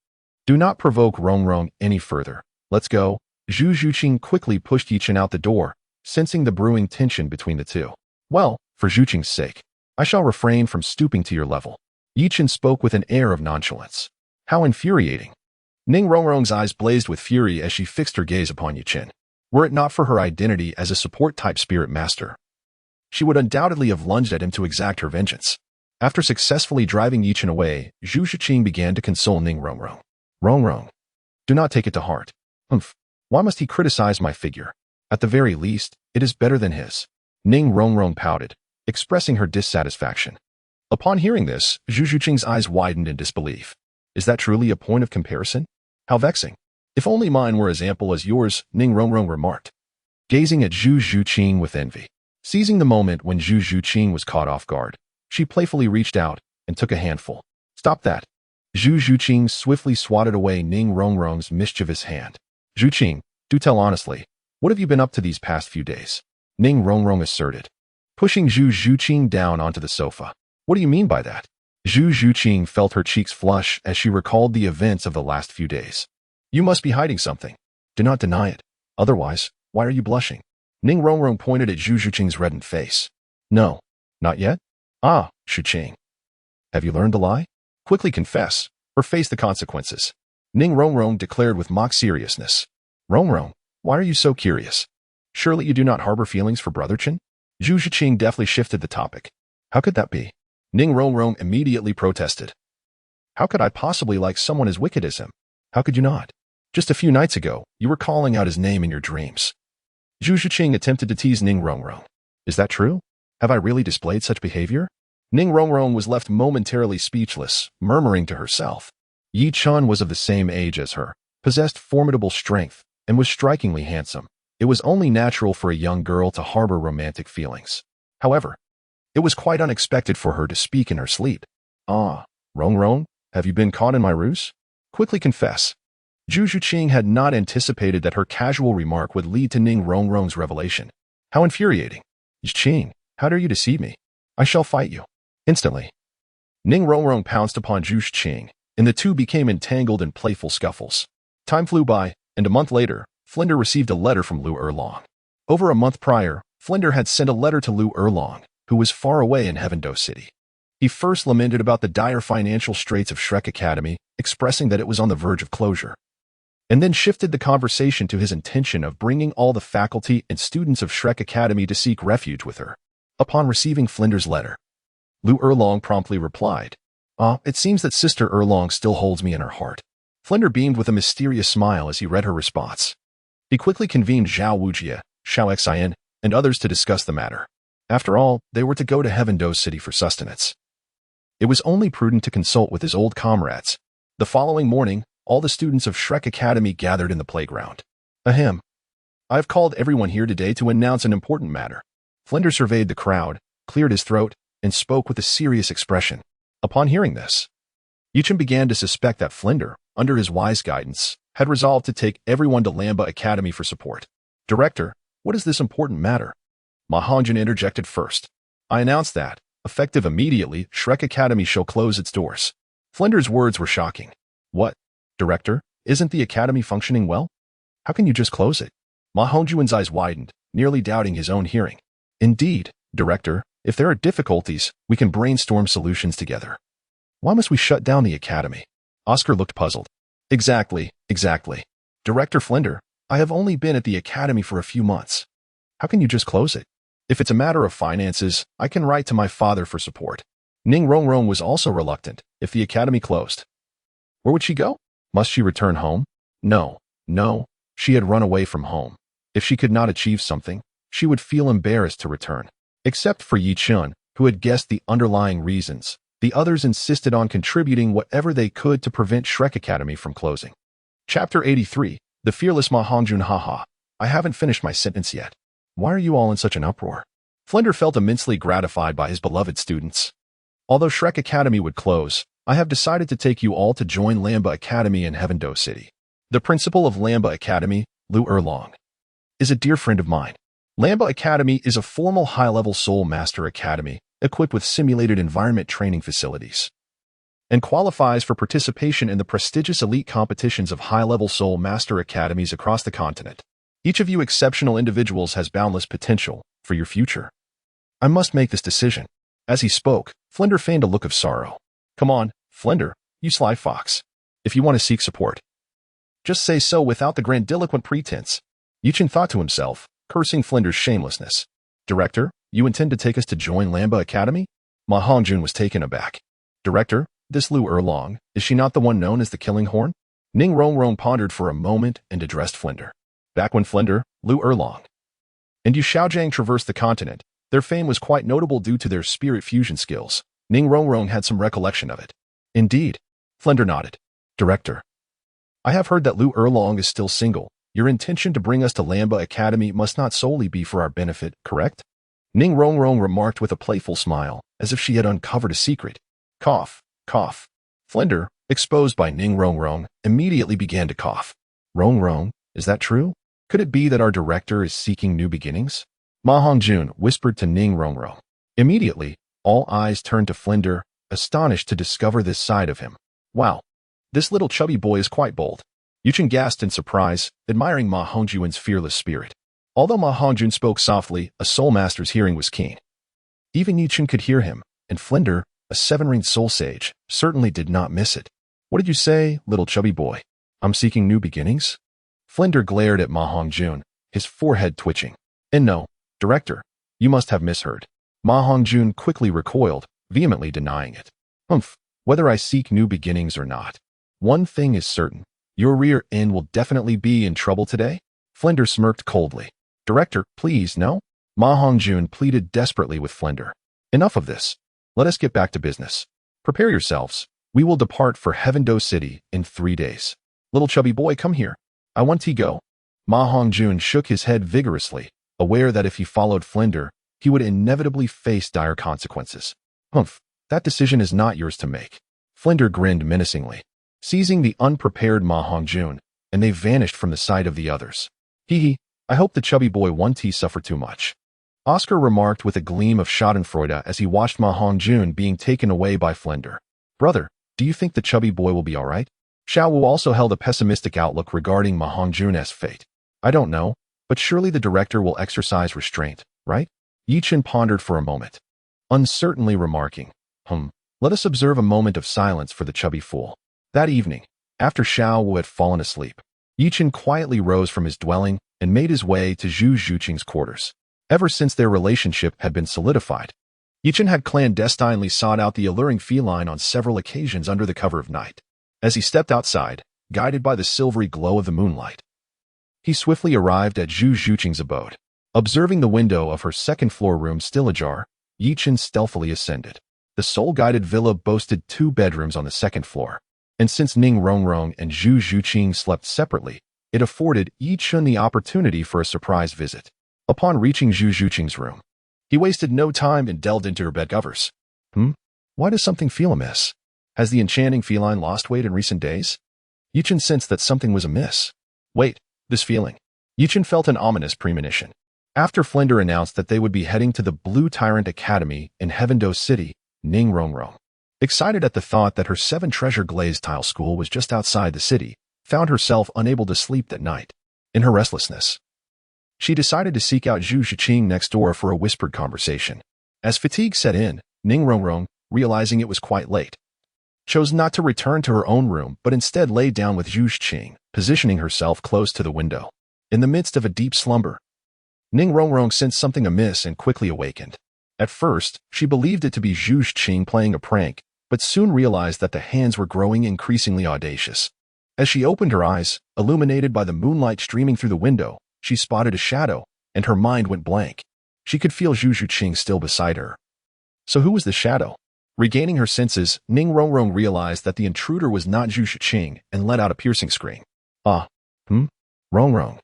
Do not provoke Rongrong any further. Let's go. Zhu Zhuqing quickly pushed Yichun out the door, sensing the brewing tension between the two. Well, for Zhuqing's sake, I shall refrain from stooping to your level. Yichun spoke with an air of nonchalance. How infuriating. Ning Rongrong's eyes blazed with fury as she fixed her gaze upon Yichun. Were it not for her identity as a support-type spirit master, she would undoubtedly have lunged at him to exact her vengeance. After successfully driving Yichun away, Zhu Zhuqing began to console Ning Rongrong. Rongrong, do not take it to heart. Humph, why must he criticize my figure? At the very least, it is better than his. Ning Rongrong pouted, expressing her dissatisfaction. Upon hearing this, Zhu Zhuqing's eyes widened in disbelief. Is that truly a point of comparison? How vexing. If only mine were as ample as yours, Ning Rongrong remarked, gazing at Zhu Zhuqing with envy. Seizing the moment when Zhu Zhuqing was caught off guard, she playfully reached out and took a handful. Stop that. Zhu Zhuqing swiftly swatted away Ning Rongrong's mischievous hand. Zhuqing, do tell honestly, what have you been up to these past few days? Ning Rongrong asserted, pushing Zhu Zhuqing down onto the sofa. What do you mean by that? Zhu Zhuqing felt her cheeks flush as she recalled the events of the last few days. You must be hiding something. Do not deny it. Otherwise, why are you blushing? Ning Rongrong pointed at Zhu Zhuqing's reddened face. No, not yet? Ah, Zhuqing. Have you learned to lie? Quickly confess, or face the consequences. Ning Rongrong declared with mock seriousness. Rongrong, why are you so curious? Surely you do not harbor feelings for Brother Chen? Zhu Zhuqing deftly shifted the topic. How could that be? Ning Rongrong immediately protested. How could I possibly like someone as wicked as him? How could you not? Just a few nights ago, you were calling out his name in your dreams. Zhu Zhuqing attempted to tease Ning Rongrong. Is that true? Have I really displayed such behavior? Ning Rongrong was left momentarily speechless, murmuring to herself. Yichun was of the same age as her, possessed formidable strength, and was strikingly handsome. It was only natural for a young girl to harbor romantic feelings. However, it was quite unexpected for her to speak in her sleep. Ah, Rong Rong, have you been caught in my ruse? Quickly confess. Zhu Zhuqing had not anticipated that her casual remark would lead to Ning Rongrong's revelation. How infuriating. Zhuqing, how dare you deceive me? I shall fight you. Instantly. Ning Rongrong pounced upon Zhu Zhuqing, and the two became entangled in playful scuffles. Time flew by, and a month later, Flinder received a letter from Lu Erlong. Over a month prior, Flinder had sent a letter to Lu Erlong, who was far away in Heavendo City. He first lamented about the dire financial straits of Shrek Academy, expressing that it was on the verge of closure, and then shifted the conversation to his intention of bringing all the faculty and students of Shrek Academy to seek refuge with her. Upon receiving Flinder's letter, Lu Erlong promptly replied, it seems that Sister Erlong still holds me in her heart. Flinder beamed with a mysterious smile as he read her response. He quickly convened Zhao Wujie, Xiao Xian, and others to discuss the matter. After all, they were to go to Heavendo City for sustenance. It was only prudent to consult with his old comrades. The following morning, all the students of Shrek Academy gathered in the playground. Ahem. I've called everyone here today to announce an important matter. Flinder surveyed the crowd, cleared his throat, and spoke with a serious expression. Upon hearing this, Yichen began to suspect that Flinder, under his wise guidance, had resolved to take everyone to Lamba Academy for support. Director, what is this important matter? Ma Hongjun interjected first. I announced that, effective immediately, Shrek Academy shall close its doors. Flinder's words were shocking. What? Director, isn't the academy functioning well? How can you just close it? Ma Hongjun's eyes widened, nearly doubting his own hearing. Indeed, Director, if there are difficulties, we can brainstorm solutions together. Why must we shut down the academy? Oscar looked puzzled. Exactly. Director Flinder, I have only been at the academy for a few months. How can you just close it? If it's a matter of finances, I can write to my father for support. Ning Rongrong was also reluctant. If the academy closed, where would she go? Must she return home? No. She had run away from home. If she could not achieve something, she would feel embarrassed to return. Except for Yi Chun, who had guessed the underlying reasons, the others insisted on contributing whatever they could to prevent Shrek Academy from closing. Chapter 83, The Fearless Ma Hongjun. Haha. I haven't finished my sentence yet. Why are you all in such an uproar? Flinder felt immensely gratified by his beloved students. Although Shrek Academy would close, I have decided to take you all to join Lamba Academy in Heavendo City. The principal of Lamba Academy, Lu Erlong, is a dear friend of mine. Lamba Academy is a formal high-level Soul Master Academy equipped with simulated environment training facilities and qualifies for participation in the prestigious elite competitions of high-level Soul Master Academies across the continent. Each of you exceptional individuals has boundless potential for your future. I must make this decision. As he spoke, Flinder feigned a look of sorrow. Come on, Flinder, you sly fox. If you want to seek support, just say so without the grandiloquent pretense. Yichen thought to himself, cursing Flinder's shamelessness. Director, you intend to take us to join Lamba Academy? Ma Hongjun was taken aback. Director, this Lu Erlong, is she not the one known as the Killing Horn? Ning Rongrong pondered for a moment and addressed Flinder. Back when Flinder, Lu Erlong, and Yu Xiaojiang traversed the continent, their fame was quite notable due to their spirit fusion skills. Ning Rongrong had some recollection of it. Indeed. Flinder nodded. Director, I have heard that Lu Erlong is still single. Your intention to bring us to Lamba Academy must not solely be for our benefit, correct? Ning Rongrong remarked with a playful smile, as if she had uncovered a secret. Cough. Flinder, exposed by Ning Rongrong, immediately began to cough. Rongrong, is that true? Could it be that our director is seeking new beginnings? Ma Hongjun whispered to Ning Rongrong. Immediately, all eyes turned to Flinder, astonished to discover this side of him. Wow, this little chubby boy is quite bold. Yichen gasped in surprise, admiring Ma Hongjun's fearless spirit. Although Ma Hongjun spoke softly, a soul master's hearing was keen. Even Yichen could hear him, and Flinder, a seven-ringed soul sage, certainly did not miss it. What did you say, little chubby boy? I'm seeking new beginnings? Flinder glared at Ma Hongjun, his forehead twitching. And no, Director, you must have misheard. Ma Hongjun quickly recoiled, vehemently denying it. Whether I seek new beginnings or not, one thing is certain. Your rear end will definitely be in trouble today? Flinder smirked coldly. Director, please, no? Ma Hongjun pleaded desperately with Flinder. Enough of this. Let us get back to business. Prepare yourselves. We will depart for Heavendo City in 3 days. Little chubby boy, come here. I want to go. Ma Hongjun shook his head vigorously, aware that if he followed Flinder, he would inevitably face dire consequences. That decision is not yours to make. Flinder grinned menacingly, seizing the unprepared Ma Hongjun, and they vanished from the sight of the others. Hee hee, I hope the chubby boy won't suffer too much. Oscar remarked with a gleam of schadenfreude as he watched Ma Hongjun being taken away by Flinder. Brother, do you think the chubby boy will be alright? Xiao Wu also held a pessimistic outlook regarding Ma Hongjun's fate. I don't know, but surely the director will exercise restraint, right? Yi Chen pondered for a moment, uncertainly remarking, let us observe a moment of silence for the chubby fool. That evening, after Xiao Wu had fallen asleep, Yi Chen quietly rose from his dwelling and made his way to Zhu Zhuqing's quarters. Ever since their relationship had been solidified, Yi Chen had clandestinely sought out the alluring feline on several occasions under the cover of night. As he stepped outside, guided by the silvery glow of the moonlight, he swiftly arrived at Zhu Zhuqing's abode. Observing the window of her second-floor room still ajar, Yi Chen stealthily ascended. The soul-guided villa boasted 2 bedrooms on the second floor, and since Ning Rongrong and Zhu Zhuqing slept separately, it afforded Yi Chen the opportunity for a surprise visit. Upon reaching Zhu Zhuqing's room, he wasted no time and delved into her bed covers. Why does something feel amiss? Has the enchanting feline lost weight in recent days? Yi Chen sensed that something was amiss. Wait, this feeling. Yi Chen felt an ominous premonition. After Flinder announced that they would be heading to the Blue Tyrant Academy in Heavendo City, Ning Rongrong, excited at the thought that her 7-treasure glazed tile school was just outside the city, found herself unable to sleep that night. In her restlessness, she decided to seek out Zhu Zhuqing next door for a whispered conversation. As fatigue set in, Ning Rongrong, realizing it was quite late, chose not to return to her own room but instead lay down with Zhu Zhuqing, positioning herself close to the window. In the midst of a deep slumber, Ning Rongrong sensed something amiss and quickly awakened. At first, she believed it to be Zhu Zhuqing playing a prank, but soon realized that the hands were growing increasingly audacious. As she opened her eyes, illuminated by the moonlight streaming through the window, she spotted a shadow, and her mind went blank. She could feel Zhu Zhuqing still beside her. So who was the shadow? Regaining her senses, Ning Rongrong realized that the intruder was not Zhu Zhuqing and let out a piercing scream. Rongrong.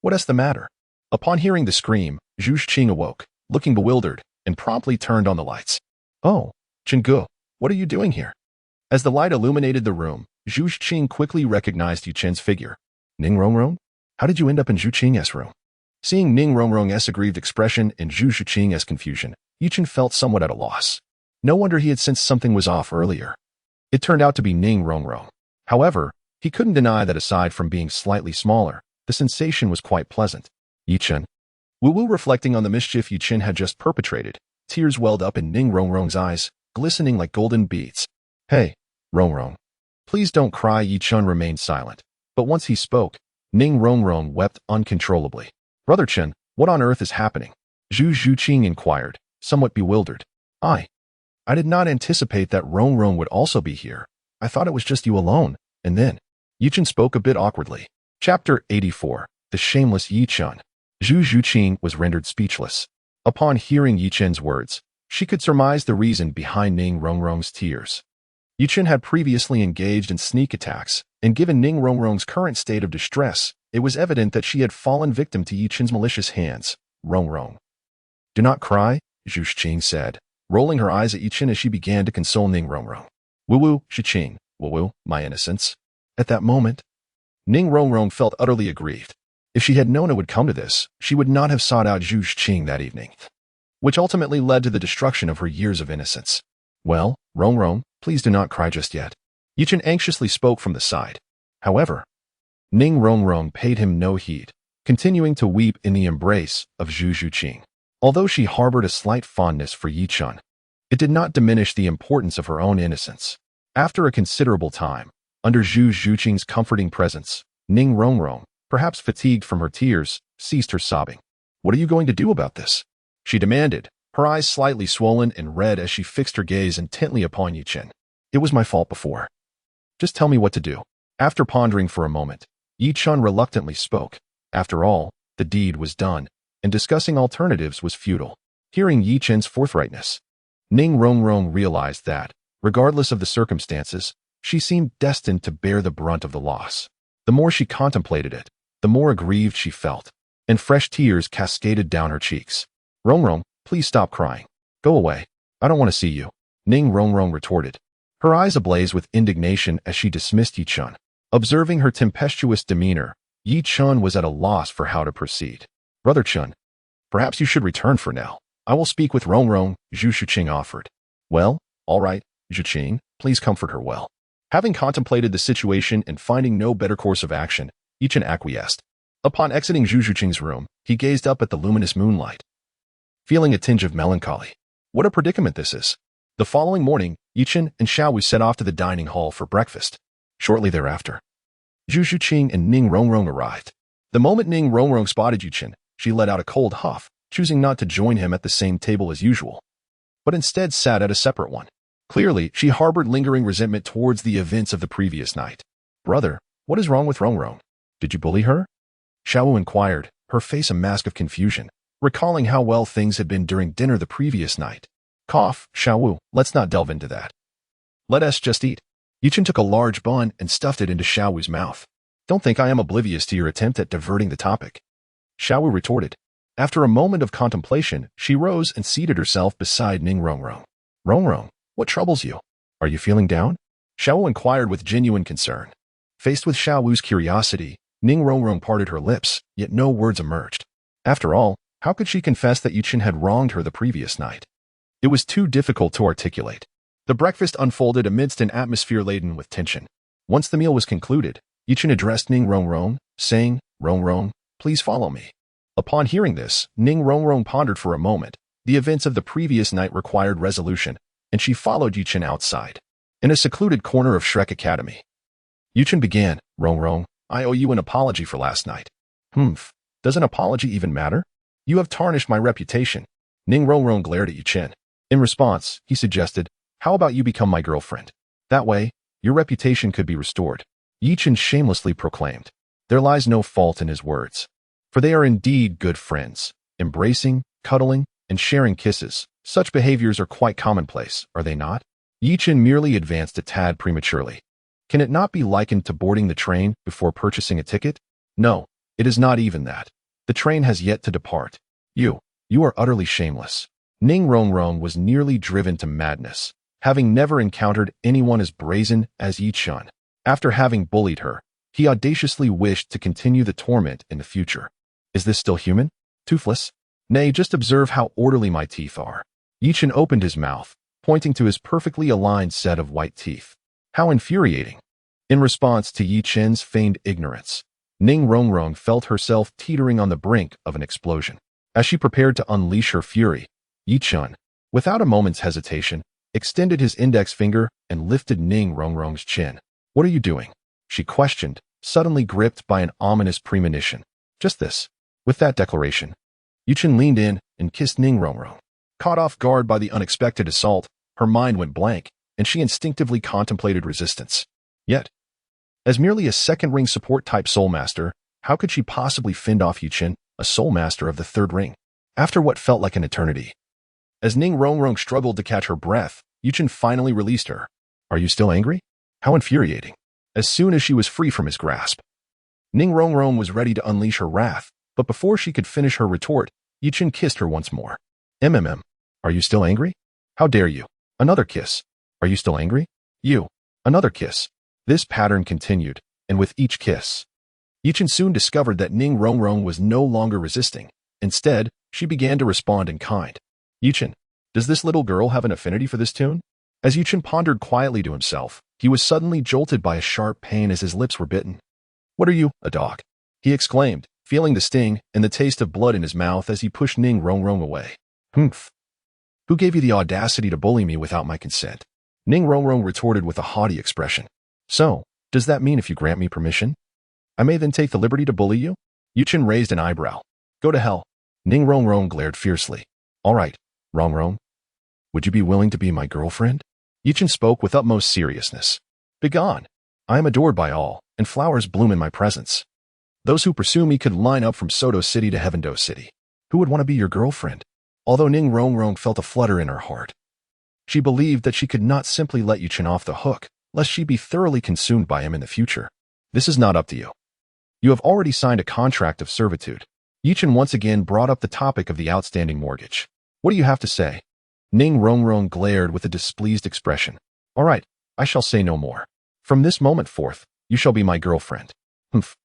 What is the matter? Upon hearing the scream, Zhu Zhuqing awoke, looking bewildered, and promptly turned on the lights. Oh, Chenggu, what are you doing here? As the light illuminated the room, Zhu Zhuqing quickly recognized Yi Chen's figure. Ning Rongrong? How did you end up in Zhu Qing's room? Seeing Ning Rongrong's aggrieved expression and Zhu Zhuqing's confusion, Yi Chen felt somewhat at a loss. No wonder he had sensed something was off earlier. It turned out to be Ning Rongrong. However, he couldn't deny that aside from being slightly smaller, the sensation was quite pleasant. Yi Chen. Wu reflecting on the mischief Yi Chen had just perpetrated, tears welled up in Ning Rongrong's eyes, glistening like golden beads. Hey, Rongrong. Please don't cry. Yi Chen remained silent. But once he spoke, Ning Rongrong wept uncontrollably. Brother Chen, what on earth is happening? Zhu Zhuqing inquired, somewhat bewildered. I did not anticipate that Rongrong would also be here. I thought it was just you alone. And then, Yi Chen spoke a bit awkwardly. Chapter 84. The Shameless Yi Chen. Zhu Zhuqing was rendered speechless. Upon hearing Yi Chen's words, she could surmise the reason behind Ning Rongrong's tears. Yi Chen had previously engaged in sneak attacks, and given Ning Rongrong's current state of distress, it was evident that she had fallen victim to Yi Chen's malicious hands. Rongrong. Do not cry, Zhu Zhuqing said, rolling her eyes at Yi Chen as she began to console Ning Rongrong. Wu Zhuqing, my innocence. At that moment, Ning Rongrong felt utterly aggrieved. If she had known it would come to this, she would not have sought out Zhu Zhuqing that evening, which ultimately led to the destruction of her years of innocence. Well, Rongrong, please do not cry just yet. Yi Chen anxiously spoke from the side. However, Ning Rongrong paid him no heed, continuing to weep in the embrace of Zhu Zhuqing. Although she harbored a slight fondness for Yi Chen, it did not diminish the importance of her own innocence. After a considerable time, under Zhu Zhuqing's comforting presence, Ning Rongrong, perhaps fatigued from her tears, ceased her sobbing. What are you going to do about this? She demanded, her eyes slightly swollen and red as she fixed her gaze intently upon Yi Chen. It was my fault before. Just tell me what to do. After pondering for a moment, Yi Chen reluctantly spoke. After all, the deed was done, and discussing alternatives was futile. Hearing Yi Chen's forthrightness, Ning Rongrong realized that, regardless of the circumstances, she seemed destined to bear the brunt of the loss. The more she contemplated it, the more aggrieved she felt, and fresh tears cascaded down her cheeks. Rongrong, please stop crying. Go away. I don't want to see you, Ning Rongrong retorted, her eyes ablaze with indignation as she dismissed Yi Chun. Observing her tempestuous demeanor, Yi Chun was at a loss for how to proceed. Brother Chun, perhaps you should return for now. I will speak with Rong Rong, Zhu Shuqing offered. Well, all right, Zhu Qing, please comfort her well. Having contemplated the situation and finding no better course of action, Yi Chun acquiesced. Upon exiting Zhu Shuqing's room, he gazed up at the luminous moonlight, feeling a tinge of melancholy. What a predicament this is. The following morning, Yi Chun and Xiao Wu set off to the dining hall for breakfast. Shortly thereafter, Zhu Shuqing and Ning Rongrong arrived. The moment Ning Rongrong spotted Yi Chun, she let out a cold huff, choosing not to join him at the same table as usual, but instead sat at a separate one. Clearly, she harbored lingering resentment towards the events of the previous night. Brother, what is wrong with Rongrong? Did you bully her? Xiao Wu inquired, her face a mask of confusion, recalling how well things had been during dinner the previous night. Cough, Xiao Wu, let's not delve into that. Let us just eat. Yi Chun took a large bun and stuffed it into Xiao Wu's mouth. Don't think I am oblivious to your attempt at diverting the topic. Xiao Wu retorted. After a moment of contemplation, she rose and seated herself beside Ning Rongrong. Rongrong, what troubles you? Are you feeling down? Xiao Wu inquired with genuine concern. Faced with Xiao Wu's curiosity, Ning Rongrong parted her lips, yet no words emerged. After all, how could she confess that Yi Chun had wronged her the previous night? It was too difficult to articulate. The breakfast unfolded amidst an atmosphere laden with tension. Once the meal was concluded, Yi Chun addressed Ning Rongrong, saying, Rongrong, please follow me. Upon hearing this, Ning Rongrong pondered for a moment. The events of the previous night required resolution, and she followed Yi Chun outside. In a secluded corner of Shrek Academy, Yi Chun began, Rongrong, I owe you an apology for last night. Does an apology even matter? You have tarnished my reputation. Ning Rongrong glared at Yi Chun. In response, he suggested, how about you become my girlfriend? That way, your reputation could be restored. Yi Chun shamelessly proclaimed. There lies no fault in his words, for they are indeed good friends, embracing, cuddling, and sharing kisses. Such behaviors are quite commonplace, are they not? Yi Chun merely advanced a tad prematurely. Can it not be likened to boarding the train before purchasing a ticket? No, it is not even that. The train has yet to depart. You are utterly shameless. Ning Rongrong was nearly driven to madness, having never encountered anyone as brazen as Yi Chun. After having bullied her, he audaciously wished to continue the torment in the future. Is this still human? Toothless? Nay, just observe how orderly my teeth are. Yi Chun opened his mouth, pointing to his perfectly aligned set of white teeth. How infuriating. In response to Yi Chun's feigned ignorance, Ning Rongrong felt herself teetering on the brink of an explosion. As she prepared to unleash her fury, Yi Chun, without a moment's hesitation, extended his index finger and lifted Ning Rongrong's chin. What are you doing? She questioned, suddenly gripped by an ominous premonition. Just this. With that declaration, Yi Chun leaned in and kissed Ning Rongrong. Caught off guard by the unexpected assault, her mind went blank, and she instinctively contemplated resistance. Yet, as merely a second-ring support-type Soul Master, how could she possibly fend off Yi Chun, a Soul Master of the third ring? After what felt like an eternity, as Ning Rongrong struggled to catch her breath, Yi Chun finally released her. Are you still angry? How infuriating. As soon as she was free from his grasp, Ning Rongrong was ready to unleash her wrath, but before she could finish her retort, Yi Chun kissed her once more. Are you still angry? How dare you? Another kiss. Are you still angry? You. Another kiss. This pattern continued, and with each kiss, Yi Chun soon discovered that Ning Rongrong was no longer resisting. Instead, she began to respond in kind. Yi Chun, does this little girl have an affinity for this tune? As Yi Chun pondered quietly to himself, he was suddenly jolted by a sharp pain as his lips were bitten. What are you, a dog? He exclaimed, feeling the sting and the taste of blood in his mouth as he pushed Ning Rongrong away. Who gave you the audacity to bully me without my consent? Ning Rongrong retorted with a haughty expression. So, does that mean if you grant me permission, I may then take the liberty to bully you? Yi Chun raised an eyebrow. Go to hell. Ning Rongrong glared fiercely. All right, Rongrong. Would you be willing to be my girlfriend? Yi Chun spoke with utmost seriousness. Begone. I am adored by all, and flowers bloom in my presence. Those who pursue me could line up from Soto City to Heavendo City. Who would want to be your girlfriend? Although Ning Rongrong felt a flutter in her heart, she believed that she could not simply let Yi Chun off the hook, lest she be thoroughly consumed by him in the future. This is not up to you. You have already signed a contract of servitude. Yi Chun once again brought up the topic of the outstanding mortgage. What do you have to say? Ning Rongrong glared with a displeased expression. All right, I shall say no more. From this moment forth, you shall be my girlfriend. Humph.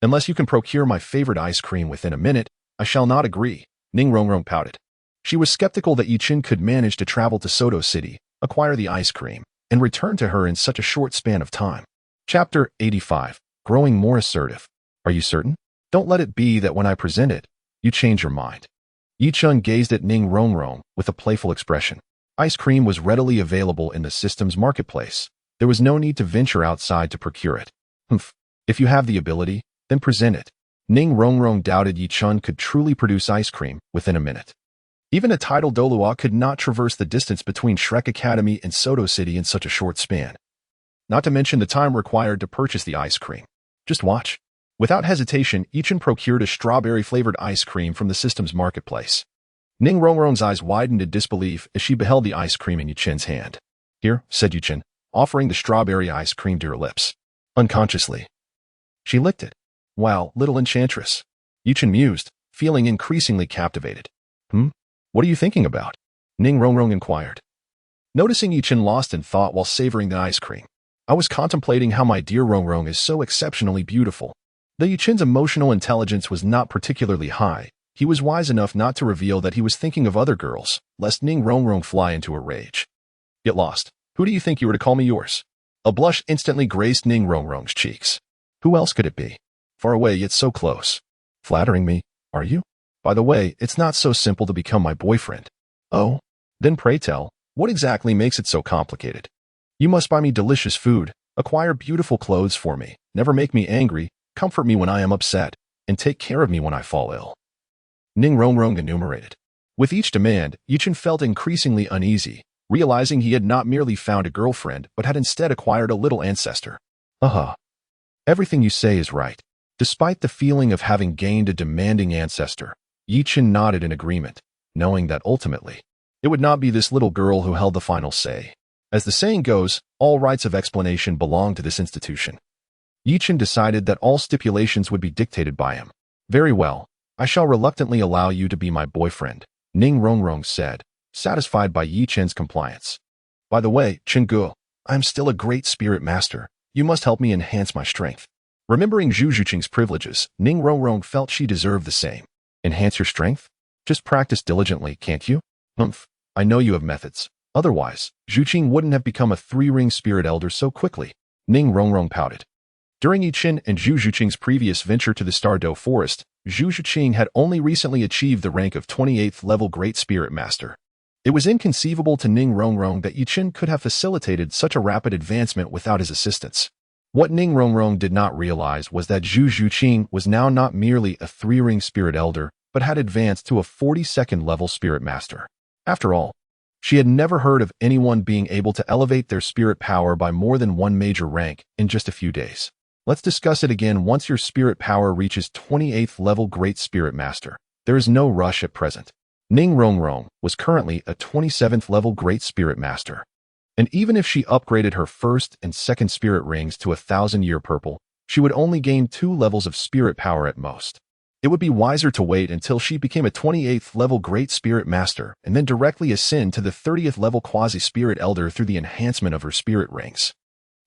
Unless you can procure my favorite ice cream within a minute, I shall not agree, Ning Rongrong pouted. She was skeptical that Yi-Chin could manage to travel to Soto City, acquire the ice cream, and return to her in such a short span of time. Chapter 85. Growing more assertive. Are you certain? Don't let it be that when I present it, you change your mind. Yi-Chun gazed at Ning Rongrong with a playful expression. Ice cream was readily available in the system's marketplace. There was no need to venture outside to procure it. Humph. If you have the ability, then present it. Ning Rongrong doubted Yi-Chun could truly produce ice cream within a minute. Even a tidal Douluo could not traverse the distance between Shrek Academy and Soto City in such a short span. Not to mention the time required to purchase the ice cream. Just watch. Without hesitation, Yi-Chun procured a strawberry-flavored ice cream from the system's marketplace. Ning Rongrong's eyes widened in disbelief as she beheld the ice cream in Yi-Chin's hand. Here, said Yi-Chin, offering the strawberry ice cream to her lips. Unconsciously, she licked it. Wow, little enchantress. Yi-Chin mused, feeling increasingly captivated. What are you thinking about? Ning Rongrong inquired. Noticing Yi-Chin lost in thought while savoring the ice cream. I was contemplating how my dear Rongrong is so exceptionally beautiful. Though Yi-Chin's emotional intelligence was not particularly high, he was wise enough not to reveal that he was thinking of other girls, lest Ning Rongrong fly into a rage. Get lost. Who do you think you were to call me yours? A blush instantly graced Ning Rongrong's cheeks. Who else could it be? Far away yet so close. Flattering me, are you? By the way, it's not so simple to become my boyfriend. Oh? Then pray tell, what exactly makes it so complicated? You must buy me delicious food, acquire beautiful clothes for me, never make me angry, comfort me when I am upset, and take care of me when I fall ill. Ning Rongrong enumerated. With each demand, Yi-Chin felt increasingly uneasy, realizing he had not merely found a girlfriend but had instead acquired a little ancestor. Everything you say is right. Despite the feeling of having gained a demanding ancestor, Yi-Chin nodded in agreement, knowing that ultimately, it would not be this little girl who held the final say. As the saying goes, all rights of explanation belong to this institution. Yi-Chin decided that all stipulations would be dictated by him. Very well, I shall reluctantly allow you to be my boyfriend, Ning Rongrong said, satisfied by Yi-Chin's compliance. By the way, Chingu, I am still a great spirit master. You must help me enhance my strength. Remembering Zhu Zhuqing's privileges, Ning Rongrong felt she deserved the same. Enhance your strength? Just practice diligently, can't you? I know you have methods. Otherwise, Zhuqing wouldn't have become a 3-ring spirit elder so quickly. Ning Rongrong pouted. During Yi-Chin and Zhu Zhuqing's previous venture to the Stardow Forest, Zhu Zhuqing had only recently achieved the rank of 28th level Great Spirit Master. It was inconceivable to Ning Rongrong that Yi-Chin could have facilitated such a rapid advancement without his assistance. What Ning Rongrong did not realize was that Zhu Zhuqing was now not merely a 3-ring spirit elder, but had advanced to a 42nd level spirit master. After all, she had never heard of anyone being able to elevate their spirit power by more than one major rank in just a few days. Let's discuss it again once your spirit power reaches 28th level Great Spirit Master. There is no rush at present. Ning Rongrong was currently a 27th level Great Spirit Master. And even if she upgraded her first and second spirit rings to 1,000-year purple, she would only gain 2 levels of spirit power at most. It would be wiser to wait until she became a 28th level Great Spirit Master and then directly ascend to the 30th level Quasi-Spirit Elder through the enhancement of her spirit rings.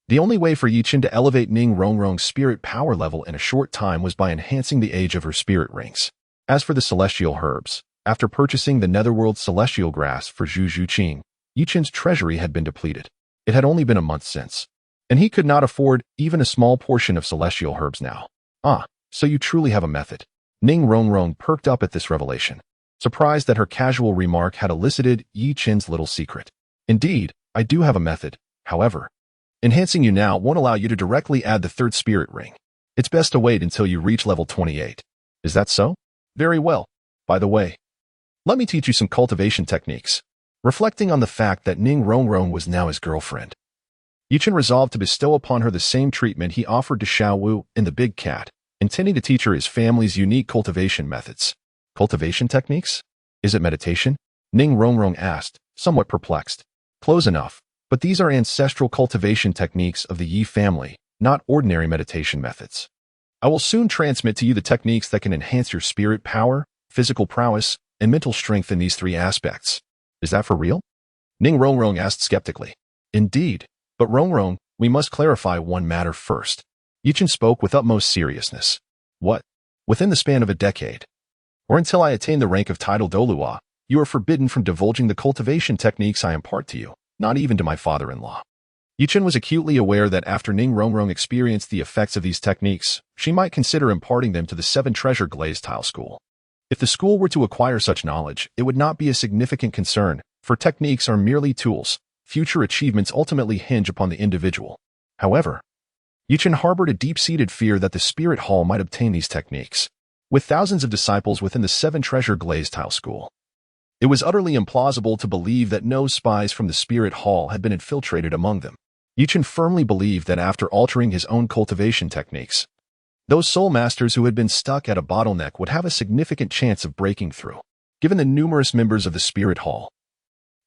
The only way for Yi-Chin to elevate Ning Rongrong's spirit power level in a short time was by enhancing the age of her spirit rings. As for the celestial herbs, after purchasing the Netherworld Celestial Grass for Zhu Zhuqing, Yi-Chin's treasury had been depleted. It had only been a month since, and he could not afford even a small portion of celestial herbs now. So you truly have a method. Ning Rongrong perked up at this revelation, surprised that her casual remark had elicited Yi-Chin's little secret. Indeed, I do have a method. However, enhancing you now won't allow you to directly add the 3rd spirit ring. It's best to wait until you reach level 28. Is that so? Very well. By the way, let me teach you some cultivation techniques. Reflecting on the fact that Ning Rongrong was now his girlfriend, Yi-Chin resolved to bestow upon her the same treatment he offered to Xiao Wu and the Big Cat, intending to teach her his family's unique cultivation methods. Cultivation techniques? Is it meditation? Ning Rongrong asked, somewhat perplexed. Close enough, but these are ancestral cultivation techniques of the Yi family, not ordinary meditation methods. I will soon transmit to you the techniques that can enhance your spirit power, physical prowess, and mental strength in these 3 aspects. Is that for real? Ning Rongrong asked skeptically. Indeed. But Rongrong, we must clarify one matter first. Yichen spoke with utmost seriousness. What? Within the span of a decade, or until I attain the rank of title Douluo, you are forbidden from divulging the cultivation techniques I impart to you, not even to my father-in-law. Yichen was acutely aware that after Ning Rongrong experienced the effects of these techniques, she might consider imparting them to the Seven Treasure Glazed Tile School. If the school were to acquire such knowledge, it would not be a significant concern, for techniques are merely tools. Future achievements ultimately hinge upon the individual. However, Yichen harbored a deep-seated fear that the Spirit Hall might obtain these techniques. With thousands of disciples within the Seven Treasure Glazed Tile School, it was utterly implausible to believe that no spies from the Spirit Hall had been infiltrated among them. Yichen firmly believed that after altering his own cultivation techniques, those soul masters who had been stuck at a bottleneck would have a significant chance of breaking through. Given the numerous members of the Spirit Hall,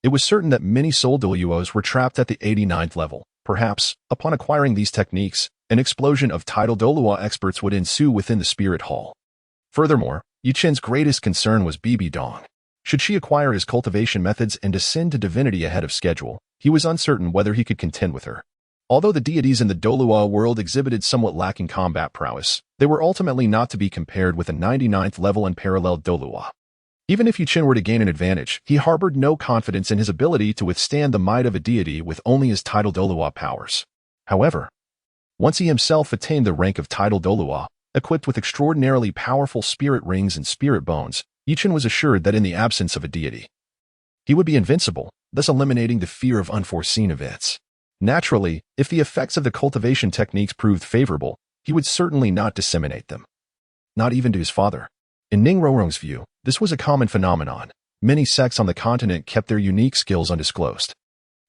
it was certain that many soul Douluos were trapped at the 89th level. Perhaps, upon acquiring these techniques, an explosion of title Douluo experts would ensue within the Spirit Hall. Furthermore, Yichen's greatest concern was Bibi Dong. Should she acquire his cultivation methods and ascend to divinity ahead of schedule, he was uncertain whether he could contend with her. Although the deities in the Douluo world exhibited somewhat lacking combat prowess, they were ultimately not to be compared with a 99th level unparalleled Douluo. Even if Yichen were to gain an advantage, he harbored no confidence in his ability to withstand the might of a deity with only his title Douluo powers. However, once he himself attained the rank of title Douluo, equipped with extraordinarily powerful spirit rings and spirit bones, Yichen was assured that in the absence of a deity, he would be invincible, thus eliminating the fear of unforeseen events. Naturally, if the effects of the cultivation techniques proved favorable, he would certainly not disseminate them. Not even to his father. In Ning Rongrong's view, this was a common phenomenon. Many sects on the continent kept their unique skills undisclosed.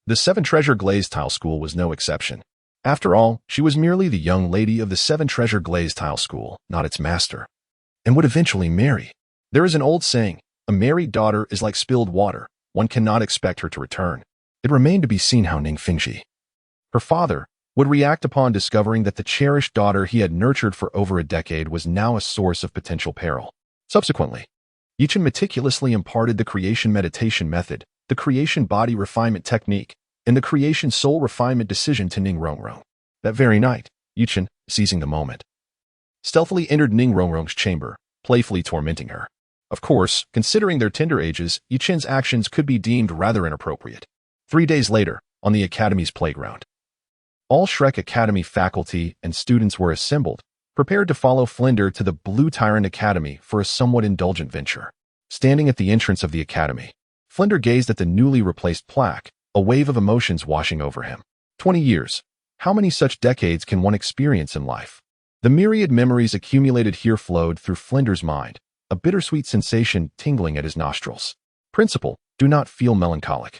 The Seven Treasure Glazed Tile School was no exception. After all, she was merely the young lady of the Seven Treasure Glazed Tile School, not its master, and would eventually marry. There is an old saying, a married daughter is like spilled water, one cannot expect her to return. It remained to be seen how Ning Fingji, her father, would react upon discovering that the cherished daughter he had nurtured for over a decade was now a source of potential peril. Subsequently, Yichen meticulously imparted the creation meditation method, the creation body refinement technique, and the creation soul refinement decision to Ning Rongrong. That very night, Yichen, seizing the moment, stealthily entered Ning Rongrong's chamber, playfully tormenting her. Of course, considering their tender ages, Yichen's actions could be deemed rather inappropriate. 3 days later, on the Academy's playground, all Shrek Academy faculty and students were assembled, prepared to follow Flinder to the Blue Tyrant Academy for a somewhat indulgent venture. Standing at the entrance of the academy, Flinder gazed at the newly replaced plaque, a wave of emotions washing over him. 20 years. How many such decades can one experience in life? The myriad memories accumulated here flowed through Flinder's mind, a bittersweet sensation tingling at his nostrils. Principal, do not feel melancholic.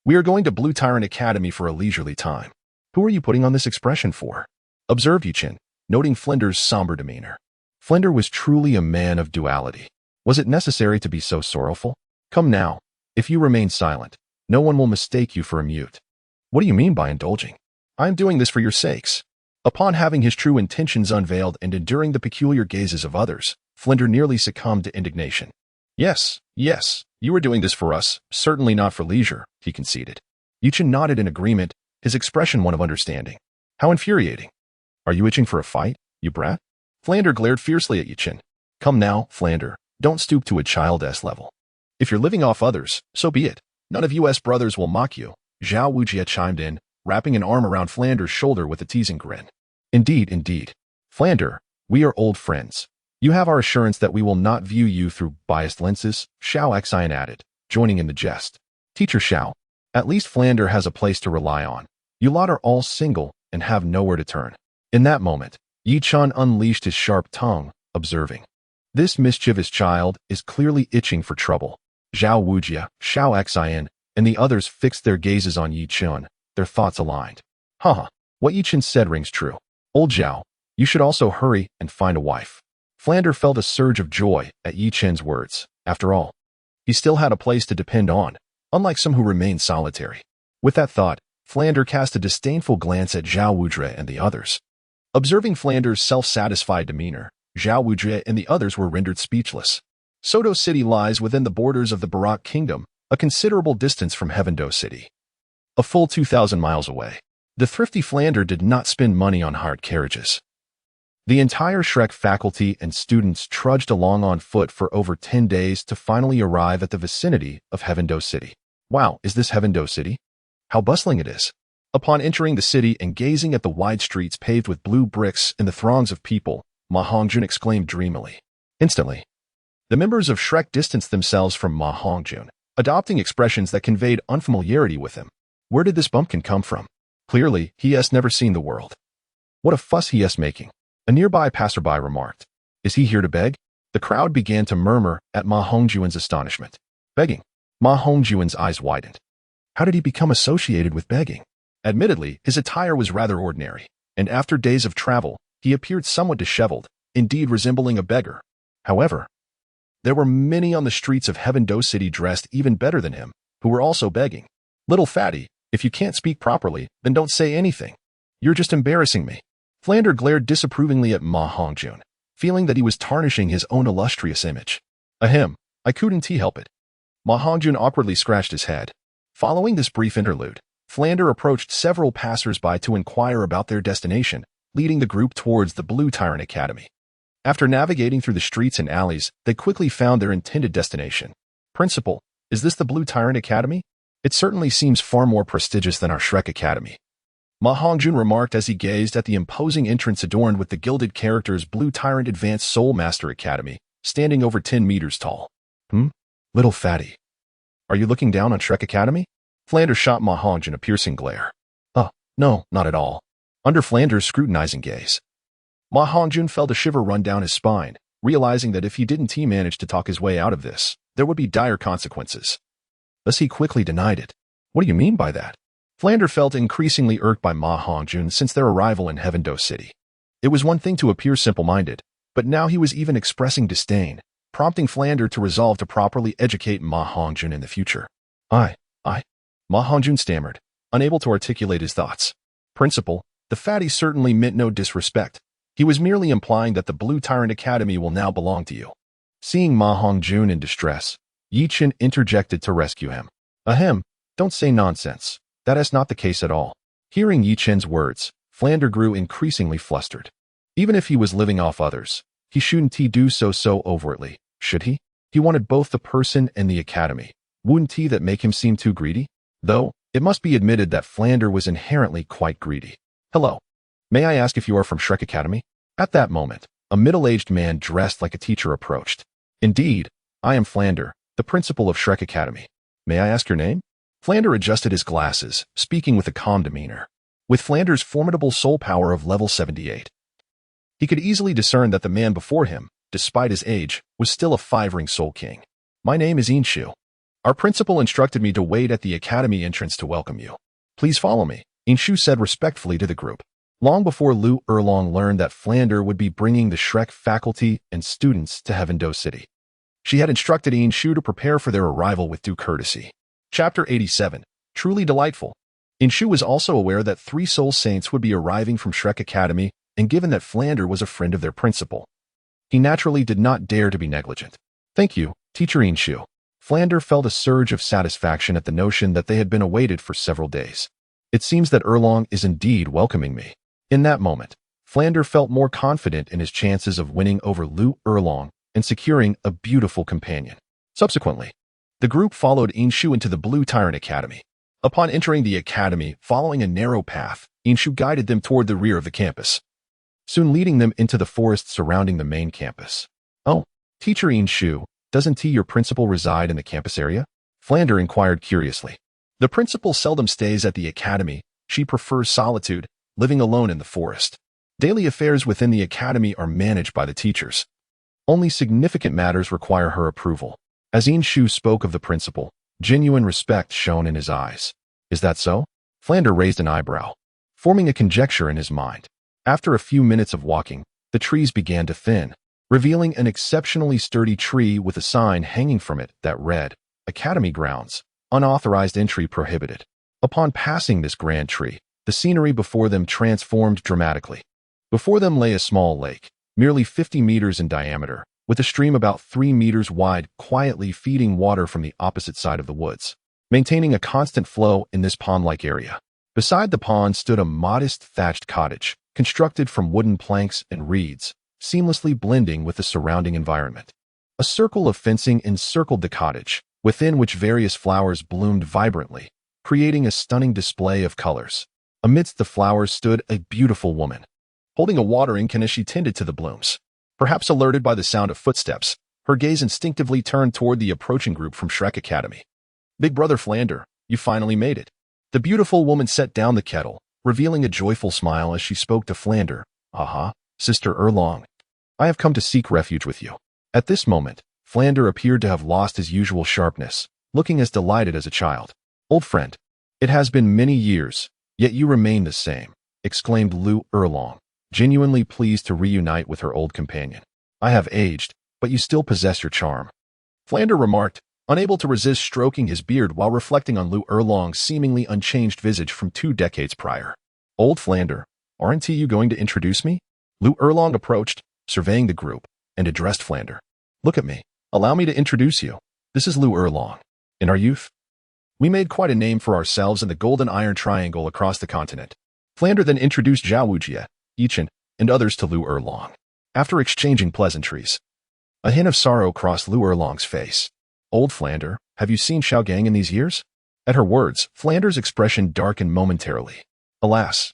We are going to Blue Tyrant Academy for a leisurely time. Who are you putting on this expression for? Observed Yichen, noting Flinder's somber demeanor. Flinder was truly a man of duality. Was it necessary to be so sorrowful? Come now. If you remain silent, no one will mistake you for a mute. What do you mean by indulging? I am doing this for your sakes. Upon having his true intentions unveiled and enduring the peculiar gazes of others, Flinder nearly succumbed to indignation. Yes, you are doing this for us, certainly not for leisure, he conceded. Yichen nodded in agreement, his expression one of understanding. How infuriating. Are you itching for a fight, you brat? Flander glared fiercely at Yichen. Come now, Flander, don't stoop to a child's level. If you're living off others, so be it. None of US brothers will mock you, Zhao Wujie chimed in, wrapping an arm around Flander's shoulder with a teasing grin. Indeed. Flander, we are old friends. You have our assurance that we will not view you through biased lenses, Xiao Xian added, joining in the jest. Teacher Xiao, at least Flander has a place to rely on. You lot are all single and have nowhere to turn. In that moment, Yichen unleashed his sharp tongue, observing. This mischievous child is clearly itching for trouble. Zhao Wujie, Xiao Xian, and the others fixed their gazes on Yichen, their thoughts aligned. What Yichen said rings true. Old Zhao, you should also hurry and find a wife. Flander felt a surge of joy at Yichen's words. After all, he still had a place to depend on, unlike some who remained solitary. With that thought, Flander cast a disdainful glance at Zhao Wujie and the others. Observing Flander's self-satisfied demeanor, Zhao Wujie and the others were rendered speechless. Soto City lies within the borders of the Barak Kingdom, a considerable distance from Heavendo City. A full 2,000 miles away. The thrifty Flander did not spend money on hired carriages. The entire Shrek faculty and students trudged along on foot for over 10 days to finally arrive at the vicinity of Heavendoe City. Wow, is this Heavendoe City? How bustling it is. Upon entering the city and gazing at the wide streets paved with blue bricks and the throngs of people, Ma Hongjun exclaimed dreamily. Instantly, the members of Shrek distanced themselves from Ma Hongjun, adopting expressions that conveyed unfamiliarity with him. Where did this bumpkin come from? Clearly, he has never seen the world. What a fuss he is making. A nearby passerby remarked. Is he here to beg? The crowd began to murmur at Ma Hongjun's astonishment. Begging. Ma Hongjun's eyes widened. How did he become associated with begging? Admittedly, his attire was rather ordinary, and after days of travel, he appeared somewhat disheveled, indeed resembling a beggar. However, there were many on the streets of Heavendoe City dressed even better than him, who were also begging. Little fatty, if you can't speak properly, then don't say anything. You're just embarrassing me. Flander glared disapprovingly at Ma Hongjun, feeling that he was tarnishing his own illustrious image. Ahem, I couldn't help it. Ma Hongjun awkwardly scratched his head. Following this brief interlude, Flander approached several passers-by to inquire about their destination, leading the group towards the Blue Tyrant Academy. After navigating through the streets and alleys, they quickly found their intended destination. Principal, is this the Blue Tyrant Academy? It certainly seems far more prestigious than our Shrek Academy. Ma Hongjun remarked as he gazed at the imposing entrance adorned with the gilded characters Blue Tyrant Advanced Soul Master Academy, standing over 10 meters tall. Little fatty. Are you looking down on Shrek Academy? Flander shot Ma Hongjun a piercing glare. No, not at all. Under Flander's scrutinizing gaze, Ma Hongjun felt a shiver run down his spine, realizing that if he didn't manage to talk his way out of this, there would be dire consequences. Thus he quickly denied it. What do you mean by that? Flander felt increasingly irked by Ma Hongjun since their arrival in Heavendoe City. It was one thing to appear simple-minded, but now he was even expressing disdain, prompting Flander to resolve to properly educate Ma Hongjun in the future. I. Ma Hongjun stammered, unable to articulate his thoughts. Principal, the fatty certainly meant no disrespect. He was merely implying that the Blue Tyrant Academy will now belong to you. Seeing Ma Hongjun in distress, Yi Chen interjected to rescue him. Ahem, don't say nonsense. That is not the case at all. Hearing Yi Chen's words, Flander grew increasingly flustered. Even if he was living off others, he shouldn't do so overtly, should he? He wanted both the person and the academy. Wouldn't that make him seem too greedy? Though, it must be admitted that Flander was inherently quite greedy. Hello. May I ask if you are from Shrek Academy? At that moment, a middle-aged man dressed like a teacher approached. Indeed, I am Flander, the principal of Shrek Academy. May I ask your name? Flander adjusted his glasses, speaking with a calm demeanor. With Flander's formidable soul power of level 78, he could easily discern that the man before him, despite his age, was still a 5-ring soul king. My name is Inshu. Our principal instructed me to wait at the academy entrance to welcome you. Please follow me, Inshu said respectfully to the group. Long before Lu Erlong learned that Flander would be bringing the Shrek faculty and students to Heavendoe City, she had instructed Inshu to prepare for their arrival with due courtesy. Chapter 87. Truly delightful. Inshu was also aware that 3 soul saints would be arriving from Shrek Academy, and given that Flander was a friend of their principal, he naturally did not dare to be negligent. Thank you, Teacher Inshu. Flander felt a surge of satisfaction at the notion that they had been awaited for several days. It seems that Erlong is indeed welcoming me. In that moment, Flander felt more confident in his chances of winning over Lu Erlong and securing a beautiful companion. Subsequently, the group followed Inshu into the Blue Tyrant Academy. Upon entering the academy, following a narrow path, Inshu guided them toward the rear of the campus, soon leading them into the forest surrounding the main campus. Oh, Teacher Inshu, doesn't your principal reside in the campus area? Flander inquired curiously. The principal seldom stays at the academy. She prefers solitude, living alone in the forest. Daily affairs within the academy are managed by the teachers. Only significant matters require her approval. As Inshu spoke of the principal, genuine respect shone in his eyes. Is that so? Flander raised an eyebrow, forming a conjecture in his mind. After a few minutes of walking, the trees began to thin, revealing an exceptionally sturdy tree with a sign hanging from it that read, Academy Grounds, Unauthorized Entry Prohibited. Upon passing this grand tree, the scenery before them transformed dramatically. Before them lay a small lake, merely 50 meters in diameter, with a stream about 3 meters wide quietly feeding water from the opposite side of the woods, maintaining a constant flow in this pond-like area. Beside the pond stood a modest thatched cottage, constructed from wooden planks and reeds, seamlessly blending with the surrounding environment. A circle of fencing encircled the cottage, within which various flowers bloomed vibrantly, creating a stunning display of colors. Amidst the flowers stood a beautiful woman, holding a watering can as she tended to the blooms. Perhaps alerted by the sound of footsteps, her gaze instinctively turned toward the approaching group from Shrek Academy. "Big Brother Flander, you finally made it." The beautiful woman set down the kettle, revealing a joyful smile as she spoke to Flander. "Aha, Sister Erlong. I have come to seek refuge with you." At this moment, Flander appeared to have lost his usual sharpness, looking as delighted as a child. "Old friend, it has been many years, yet you remain the same," exclaimed Lu Erlong, genuinely pleased to reunite with her old companion. "I have aged, but you still possess your charm," Flander remarked, unable to resist stroking his beard while reflecting on Lu Erlong's seemingly unchanged visage from 2 decades prior. "Old Flander, aren't you going to introduce me?" Lu Erlong approached, surveying the group, and addressed Flander. "Look at me. Allow me to introduce you. This is Lu Erlong. In our youth, we made quite a name for ourselves in the Golden Iron Triangle across the continent." Flander then introduced Zhao Wujie, Yichen, and others to Lu Erlong. After exchanging pleasantries, a hint of sorrow crossed Lu Erlong's face. "Old Flander, have you seen Xiao Gang in these years?" At her words, Flander's expression darkened momentarily. "Alas,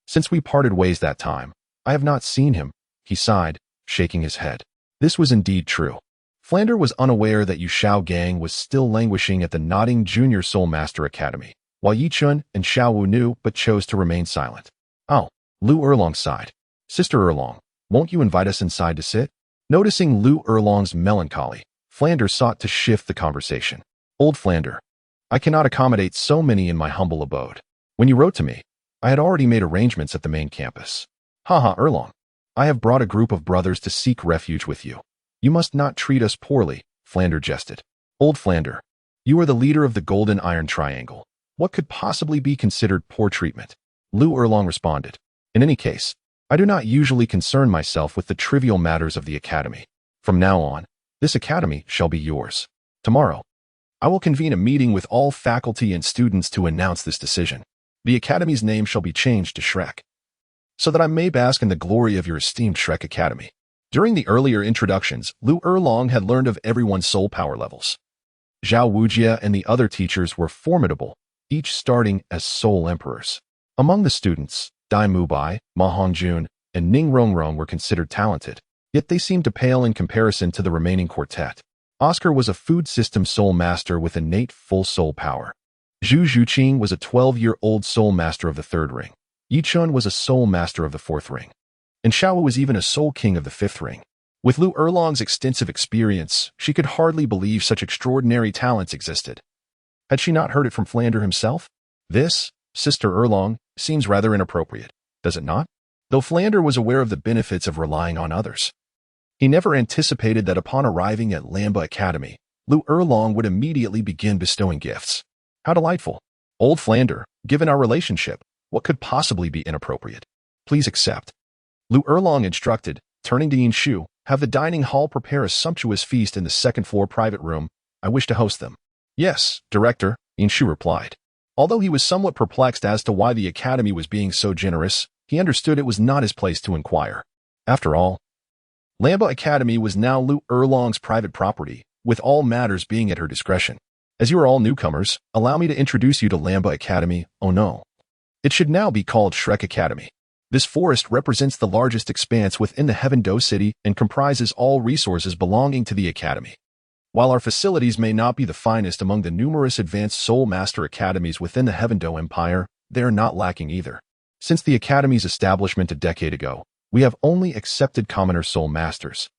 since we parted ways that time, I have not seen him," he sighed, shaking his head. This was indeed true. Flander was unaware that Yu Xiao Gang was still languishing at the Nodding Junior Soul Master Academy, while Yi Chun and Xiao Wu knew but chose to remain silent. "Oh," Lu Erlong sighed. "Sister Erlong, won't you invite us inside to sit?" Noticing Lu Erlong's melancholy, Flander sought to shift the conversation. "Old Flander, I cannot accommodate so many in my humble abode. When you wrote to me, I had already made arrangements at the main campus." "Haha, Erlong, I have brought a group of brothers to seek refuge with you. You must not treat us poorly," Flander jested. "Old Flander, you are the leader of the Golden Iron Triangle. What could possibly be considered poor treatment?" Lu Erlong responded. "In any case, I do not usually concern myself with the trivial matters of the academy. From now on, this academy shall be yours. Tomorrow, I will convene a meeting with all faculty and students to announce this decision. The academy's name shall be changed to Shrek, so that I may bask in the glory of your esteemed Shrek Academy." During the earlier introductions, Lu Erlong had learned of everyone's soul power levels. Zhao Wujie and the other teachers were formidable, each starting as soul emperors. Among the students, Dai Mubai, Ma Hongjun, and Ning Rongrong were considered talented, yet they seemed to pale in comparison to the remaining quartet. Oscar was a food system soul master with innate full soul power. Zhu Zhuqing was a 12-year-old soul master of the 3rd ring. Yi Chun was a soul master of the 4th ring. And Xiao was even a soul king of the 5th ring. With Lu Erlong's extensive experience, she could hardly believe such extraordinary talents existed. Had she not heard it from Flander himself? This, Sister Erlong, seems rather inappropriate, does it not? Though Flander was aware of the benefits of relying on others, he never anticipated that upon arriving at Lamba Academy, Lu Erlong would immediately begin bestowing gifts. How delightful. "Old Flander, given our relationship, what could possibly be inappropriate? Please accept." Lu Erlong instructed, turning to Yin Shu, "Have the dining hall prepare a sumptuous feast in the 2nd floor private room. I wish to host them." "Yes, Director," Yin Shu replied. Although he was somewhat perplexed as to why the academy was being so generous, he understood it was not his place to inquire. After all, Lamba Academy was now Lu Erlong's private property, with all matters being at her discretion. "As you are all newcomers, allow me to introduce you to Lamba Academy. Oh no. It should now be called Shrek Academy. This forest represents the largest expanse within the Heaven Do City and comprises all resources belonging to the academy. While our facilities may not be the finest among the numerous advanced Soul Master academies within the Heaven Do Empire, they are not lacking either. Since the academy's establishment a decade ago, we have only accepted commoner Soul Masters,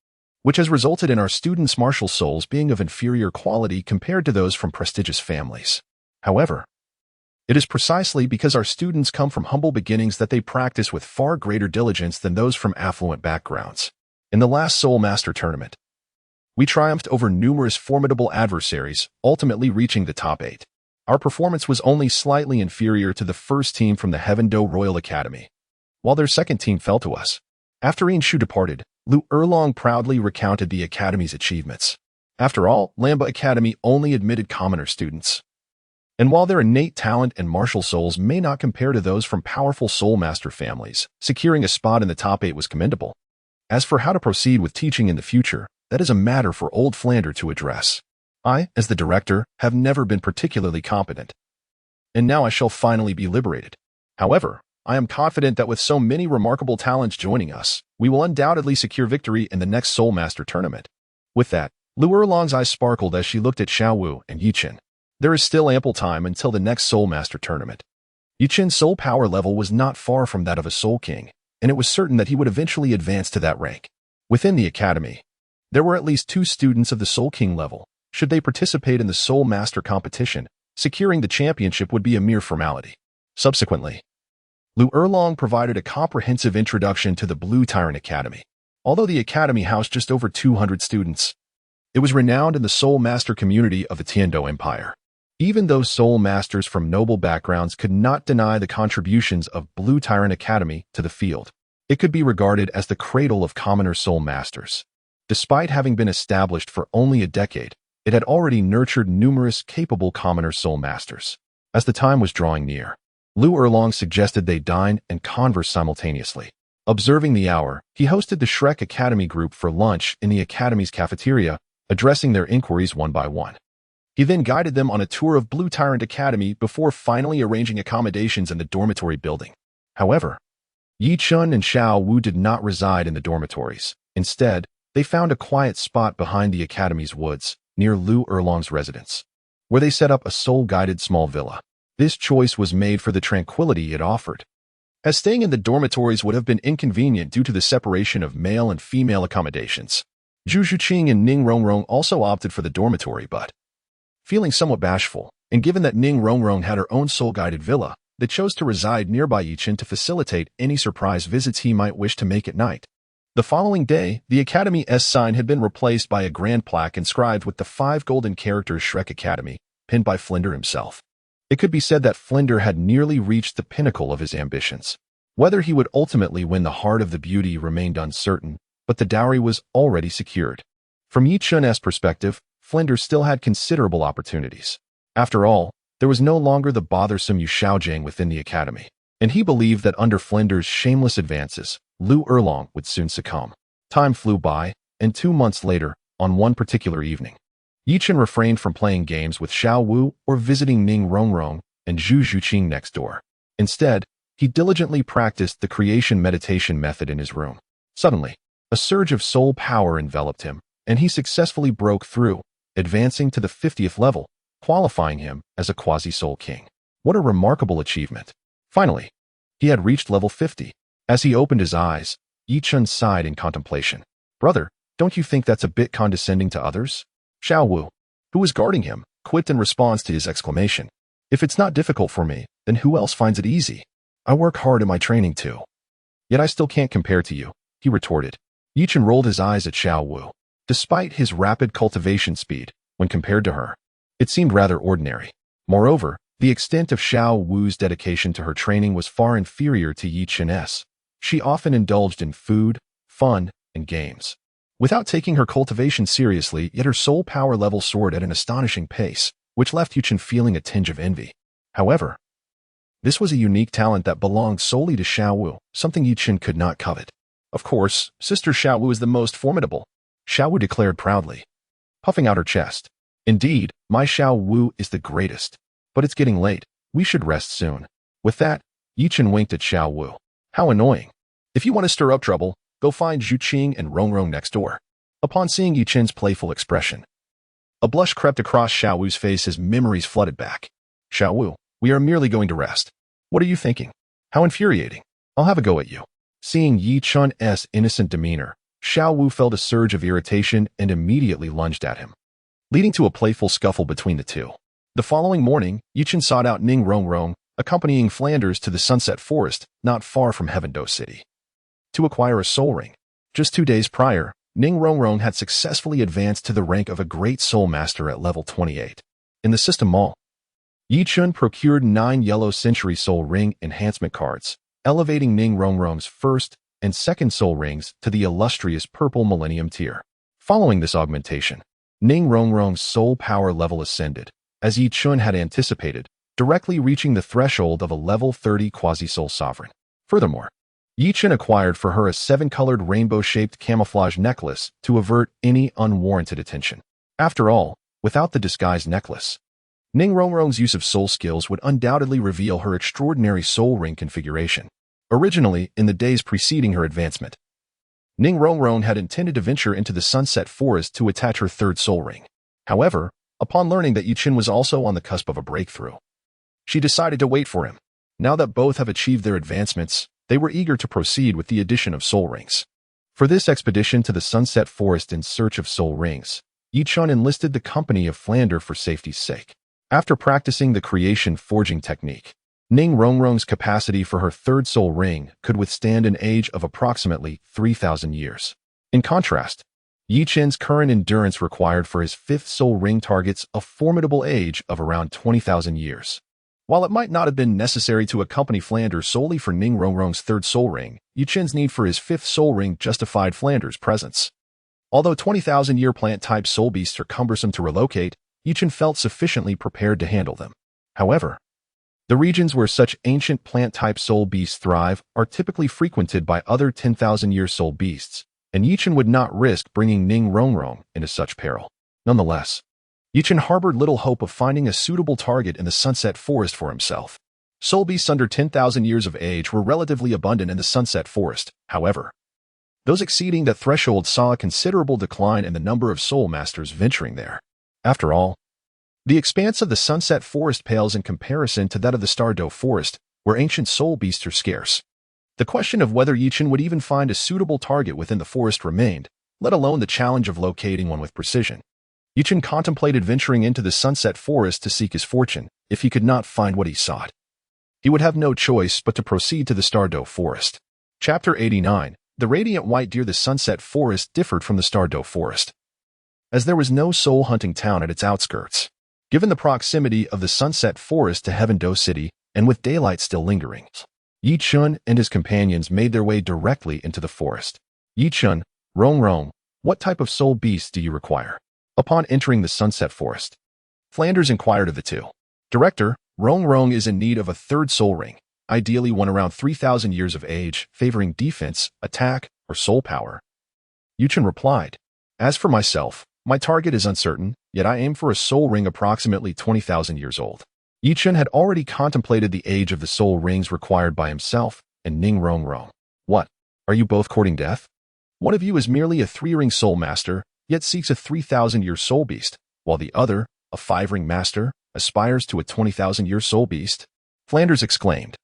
which has resulted in our students' martial souls being of inferior quality compared to those from prestigious families. However, it is precisely because our students come from humble beginnings that they practice with far greater diligence than those from affluent backgrounds. In the last Soul Master tournament, we triumphed over numerous formidable adversaries, ultimately reaching the top 8. Our performance was only slightly inferior to the first team from the Heaven Do Royal Academy, while their second team fell to us. After Yin Shu departed, Lu Erlong proudly recounted the academy's achievements. After all, Lamba Academy only admitted commoner students. And while their innate talent and martial souls may not compare to those from powerful soul master families, securing a spot in the top 8 was commendable. As for how to proceed with teaching in the future, that is a matter for old Flander to address. I, as the director, have never been particularly competent. And now I shall finally be liberated. However, I am confident that with so many remarkable talents joining us, we will undoubtedly secure victory in the next Soul Master tournament. With that, Lu Erlong's eyes sparkled as she looked at Xiao Wu and Yi Chen. There is still ample time until the next Soul Master tournament. Yi Chen's soul power level was not far from that of a Soul King, and it was certain that he would eventually advance to that rank. Within the academy, there were at least 2 students of the Soul King level. Should they participate in the Soul Master competition, securing the championship would be a mere formality. Subsequently, Lu Erlong provided a comprehensive introduction to the Blue Tyrant Academy. Although the academy housed just over 200 students, it was renowned in the Soul Master community of the Tiando Empire. Even though Soul Masters from noble backgrounds could not deny the contributions of Blue Tyrant Academy to the field, it could be regarded as the cradle of commoner Soul Masters. Despite having been established for only a decade, it had already nurtured numerous capable commoner Soul Masters. As the time was drawing near, Lu Erlong suggested they dine and converse simultaneously. Observing the hour, he hosted the Shrek Academy group for lunch in the academy's cafeteria, addressing their inquiries one by one. He then guided them on a tour of Blue Tyrant Academy before finally arranging accommodations in the dormitory building. However, Yi Chen and Xiao Wu did not reside in the dormitories. Instead, they found a quiet spot behind the academy's woods, near Lu Erlong's residence, where they set up a soul-guided small villa. This choice was made for the tranquility it offered, as staying in the dormitories would have been inconvenient due to the separation of male and female accommodations. Zhu Zhuqing and Ning Rongrong also opted for the dormitory, but feeling somewhat bashful, and given that Ning Rongrong had her own soul-guided villa, they chose to reside nearby Yi Chen to facilitate any surprise visits he might wish to make at night. The following day, the Academy's sign had been replaced by a grand plaque inscribed with the 5 golden characters Shrek Academy, pinned by Flinder himself. It could be said that Flinder had nearly reached the pinnacle of his ambitions. Whether he would ultimately win the heart of the beauty remained uncertain, but the dowry was already secured. From Yi Chen's perspective, Flinder still had considerable opportunities. After all, there was no longer the bothersome Yu Xiaojiang within the academy, and he believed that under Flinder's shameless advances, Lu Erlong would soon succumb. Time flew by, and 2 months later, on one particular evening, Yi Chen refrained from playing games with Xiao Wu or visiting Ning Rongrong and Zhu Zhuqing next door. Instead, he diligently practiced the creation meditation method in his room. Suddenly, a surge of soul power enveloped him, and he successfully broke through, advancing to the 50th level, qualifying him as a quasi-soul king. What a remarkable achievement. Finally, he had reached level 50. As he opened his eyes, Yi Chen sighed in contemplation. Brother, don't you think that's a bit condescending to others? Xiao Wu, who was guarding him, quipped in response to his exclamation. If it's not difficult for me, then who else finds it easy? I work hard in my training too. Yet I still can't compare to you, he retorted. Yi Chen rolled his eyes at Xiao Wu. Despite his rapid cultivation speed, when compared to her, it seemed rather ordinary. Moreover, the extent of Xiao Wu's dedication to her training was far inferior to Yi Chen's. She often indulged in food, fun, and games, without taking her cultivation seriously, yet her soul power level soared at an astonishing pace, which left Yi Chen feeling a tinge of envy. However, this was a unique talent that belonged solely to Xiao Wu, something Yi Chen could not covet. Of course, Sister Xiao Wu is the most formidable, Xiao Wu declared proudly, puffing out her chest. Indeed, my Xiao Wu is the greatest. But it's getting late. We should rest soon. With that, Yi Chen winked at Xiao Wu. How annoying. If you want to stir up trouble, go find Zhu Qing and Rongrong next door. Upon seeing Yi Chen's playful expression, a blush crept across Xiao Wu's face as memories flooded back. Xiao Wu, we are merely going to rest. What are you thinking? How infuriating. I'll have a go at you. Seeing Yi Chen's innocent demeanor, Xiao Wu felt a surge of irritation and immediately lunged at him, leading to a playful scuffle between the two. The following morning, Yi Chen sought out Ning Rongrong, accompanying Flanders to the Sunset Forest, not far from Heavendo City, to acquire a soul ring. Just 2 days prior, Ning Rongrong had successfully advanced to the rank of a great soul master at level 28. In the system mall, Yi Chen procured 9 yellow century soul ring enhancement cards, elevating Ning Rongrong's first and second soul rings to the illustrious purple millennium tier. Following this augmentation, Ning Rongrong's soul power level ascended, as Yi Chun had anticipated, directly reaching the threshold of a level 30 quasi-soul sovereign. Furthermore, Yi Chun acquired for her a 7-colored rainbow-shaped camouflage necklace to avert any unwarranted attention. After all, without the disguised necklace, Ning Rongrong's use of soul skills would undoubtedly reveal her extraordinary soul ring configuration. Originally, in the days preceding her advancement, Ning Rongrong had intended to venture into the Sunset Forest to attach her third soul ring. However, upon learning that Yi Chun was also on the cusp of a breakthrough, she decided to wait for him. Now that both have achieved their advancements, they were eager to proceed with the addition of soul rings. For this expedition to the Sunset Forest in search of soul rings, Yi Chun enlisted the company of Flander for safety's sake. After practicing the creation forging technique, Ning Rongrong's capacity for her third soul ring could withstand an age of approximately 3,000 years. In contrast, Yi Chun's current endurance required for his fifth soul ring targets a formidable age of around 20,000 years. While it might not have been necessary to accompany Flander solely for Ning Rongrong's third soul ring, Yi Chun's need for his fifth soul ring justified Flander's presence. Although 20,000-year plant-type soul beasts are cumbersome to relocate, Yi Chun felt sufficiently prepared to handle them. However, the regions where such ancient plant-type soul beasts thrive are typically frequented by other 10,000-year soul beasts, and Yi Chun would not risk bringing Ning Rongrong into such peril. Nonetheless, Yi Chun harbored little hope of finding a suitable target in the Sunset Forest for himself. Soul beasts under 10,000 years of age were relatively abundant in the Sunset Forest. However, those exceeding that threshold saw a considerable decline in the number of soul masters venturing there. After all, the expanse of the Sunset Forest pales in comparison to that of the Douluo Forest, where ancient soul beasts are scarce. The question of whether Yi Chun would even find a suitable target within the forest remained, let alone the challenge of locating one with precision. Yi Chun contemplated venturing into the Sunset Forest to seek his fortune. If he could not find what he sought, he would have no choice but to proceed to the Douluo Forest. Chapter 89. The Radiant White Deer. The Sunset Forest differed from the Douluo Forest, as there was no soul-hunting town at its outskirts. Given the proximity of the Sunset Forest to Heaven-Do City, and with daylight still lingering, Yi Chun and his companions made their way directly into the forest. Yi Chun, Rongrong, what type of soul beast do you require? Upon entering the Sunset Forest, Flanders inquired of the two. Director, Rongrong is in need of a third soul ring, ideally one around 3,000 years of age, favoring defense, attack, or soul power. Yi Chun replied, as for myself, my target is uncertain, yet I aim for a soul ring approximately 20,000 years old. Yi Chun had already contemplated the age of the soul rings required by himself and Ning Rongrong. What? Are you both courting death? One of you is merely a 3-ring soul master, yet seeks a 3,000-year soul beast, while the other, a 5-ring master, aspires to a 20,000-year soul beast. Flanders exclaimed,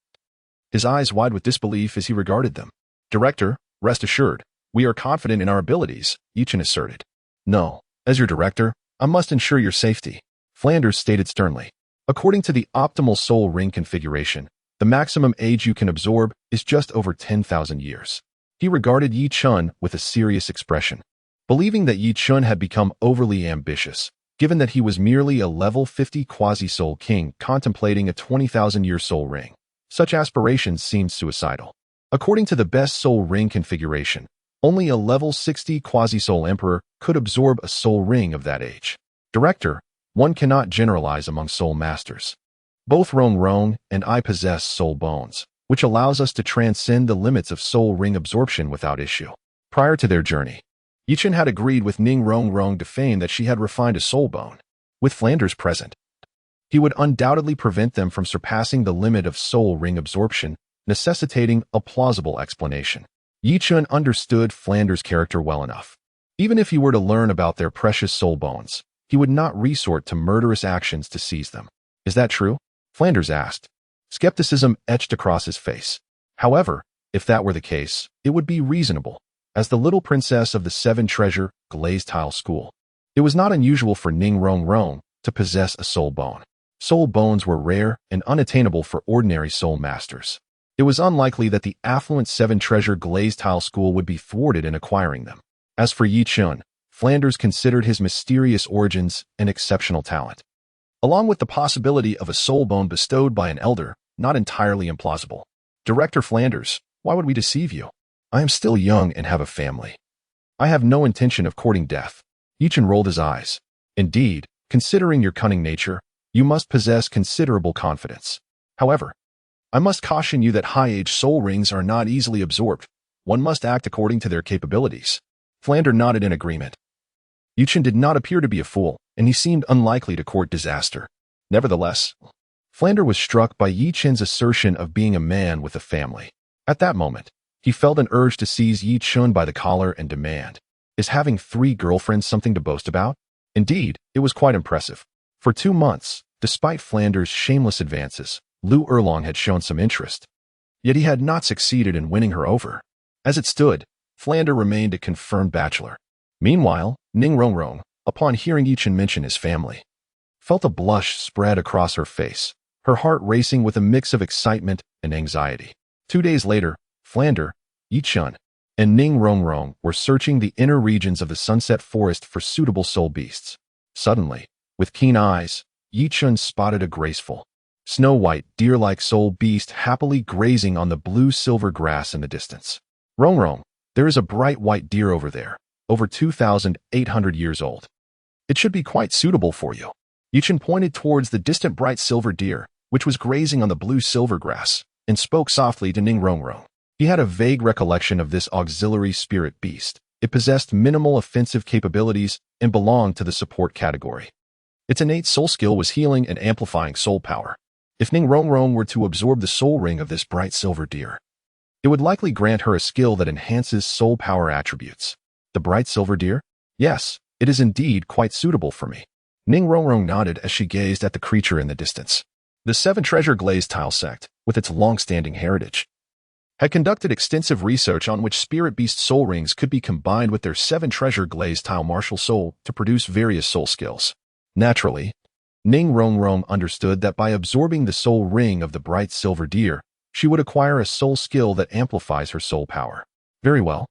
his eyes wide with disbelief as he regarded them. Director, rest assured, we are confident in our abilities, Yi Chun asserted. No. As your director, I must ensure your safety, Flanders stated sternly. According to the optimal soul ring configuration, the maximum age you can absorb is just over 10,000 years. He regarded Yi Chun with a serious expression, believing that Yi Chun had become overly ambitious, given that he was merely a level 50 quasi-soul king contemplating a 20,000-year soul ring. Such aspirations seemed suicidal. According to the best soul ring configuration, only a level 60 quasi-soul emperor could absorb a soul ring of that age. Director, one cannot generalize among soul masters. Both Rongrong and I possess soul bones, which allows us to transcend the limits of soul ring absorption without issue. Prior to their journey, Yi Chun had agreed with Ning Rongrong to feign that she had refined a soul bone. With Flanders present, he would undoubtedly prevent them from surpassing the limit of soul ring absorption, necessitating a plausible explanation. Yi Chun understood Flanders' character well enough. Even if he were to learn about their precious soul bones, he would not resort to murderous actions to seize them. Is that true? Flanders asked. Skepticism etched across his face. However, if that were the case, it would be reasonable. As the little princess of the 7-treasure glazed tile school, it was not unusual for Ning Rongrong to possess a soul bone. Soul bones were rare and unattainable for ordinary soul masters. It was unlikely that the affluent 7-treasure glazed tile school would be thwarted in acquiring them. As for Yi Chun, Flanders considered his mysterious origins an exceptional talent, along with the possibility of a soul bone bestowed by an elder, not entirely implausible. Director Flanders, why would we deceive you? I am still young and have a family. I have no intention of courting death. Yi Chun rolled his eyes. Indeed, considering your cunning nature, you must possess considerable confidence. However, I must caution you that high-age soul rings are not easily absorbed. One must act according to their capabilities. Flander nodded in agreement. Yichen did not appear to be a fool, and he seemed unlikely to court disaster. Nevertheless, Flander was struck by Yichen's assertion of being a man with a family. At that moment, he felt an urge to seize Yichen by the collar and demand, "Is having 3 girlfriends something to boast about?" Indeed, it was quite impressive. For 2 months, despite Flander's shameless advances, Lu Erlong had shown some interest. Yet he had not succeeded in winning her over. As it stood, Flander remained a confirmed bachelor. Meanwhile, Ning Rongrong, upon hearing Yichen mention his family, felt a blush spread across her face, her heart racing with a mix of excitement and anxiety. 2 days later, Flander, Yichen, and Ning Rongrong were searching the inner regions of the Sunset Forest for suitable soul beasts. Suddenly, with keen eyes, Yichen spotted a graceful, snow-white, deer-like soul beast happily grazing on the blue-silver grass in the distance. Rongrong, there is a bright white deer over there, over 2,800 years old. It should be quite suitable for you. Yichen pointed towards the distant bright silver deer, which was grazing on the blue-silver grass, and spoke softly to Ning Rongrong. He had a vague recollection of this auxiliary spirit beast. It possessed minimal offensive capabilities and belonged to the support category. Its innate soul skill was healing and amplifying soul power. If Ning Rongrong were to absorb the soul ring of this bright silver deer, it would likely grant her a skill that enhances soul power attributes. The bright silver deer? Yes, it is indeed quite suitable for me. Ning Rongrong nodded as she gazed at the creature in the distance. The 7 Treasure Glaze Tile sect, with its long-standing heritage, had conducted extensive research on which spirit beast soul rings could be combined with their 7 Treasure Glaze Tile martial soul to produce various soul skills. Naturally, Ning Rongrong understood that by absorbing the soul ring of the bright silver deer, she would acquire a soul skill that amplifies her soul power. Very well.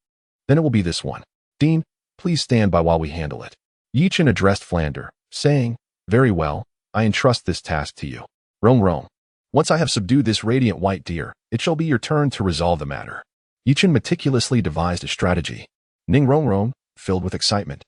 Then it will be this one. Dean, please stand by while we handle it. Yichen addressed Flander, saying, "Very well, I entrust this task to you. Rongrong, once I have subdued this radiant white deer, it shall be your turn to resolve the matter." Yichen meticulously devised a strategy. Ning Rongrong, filled with excitement,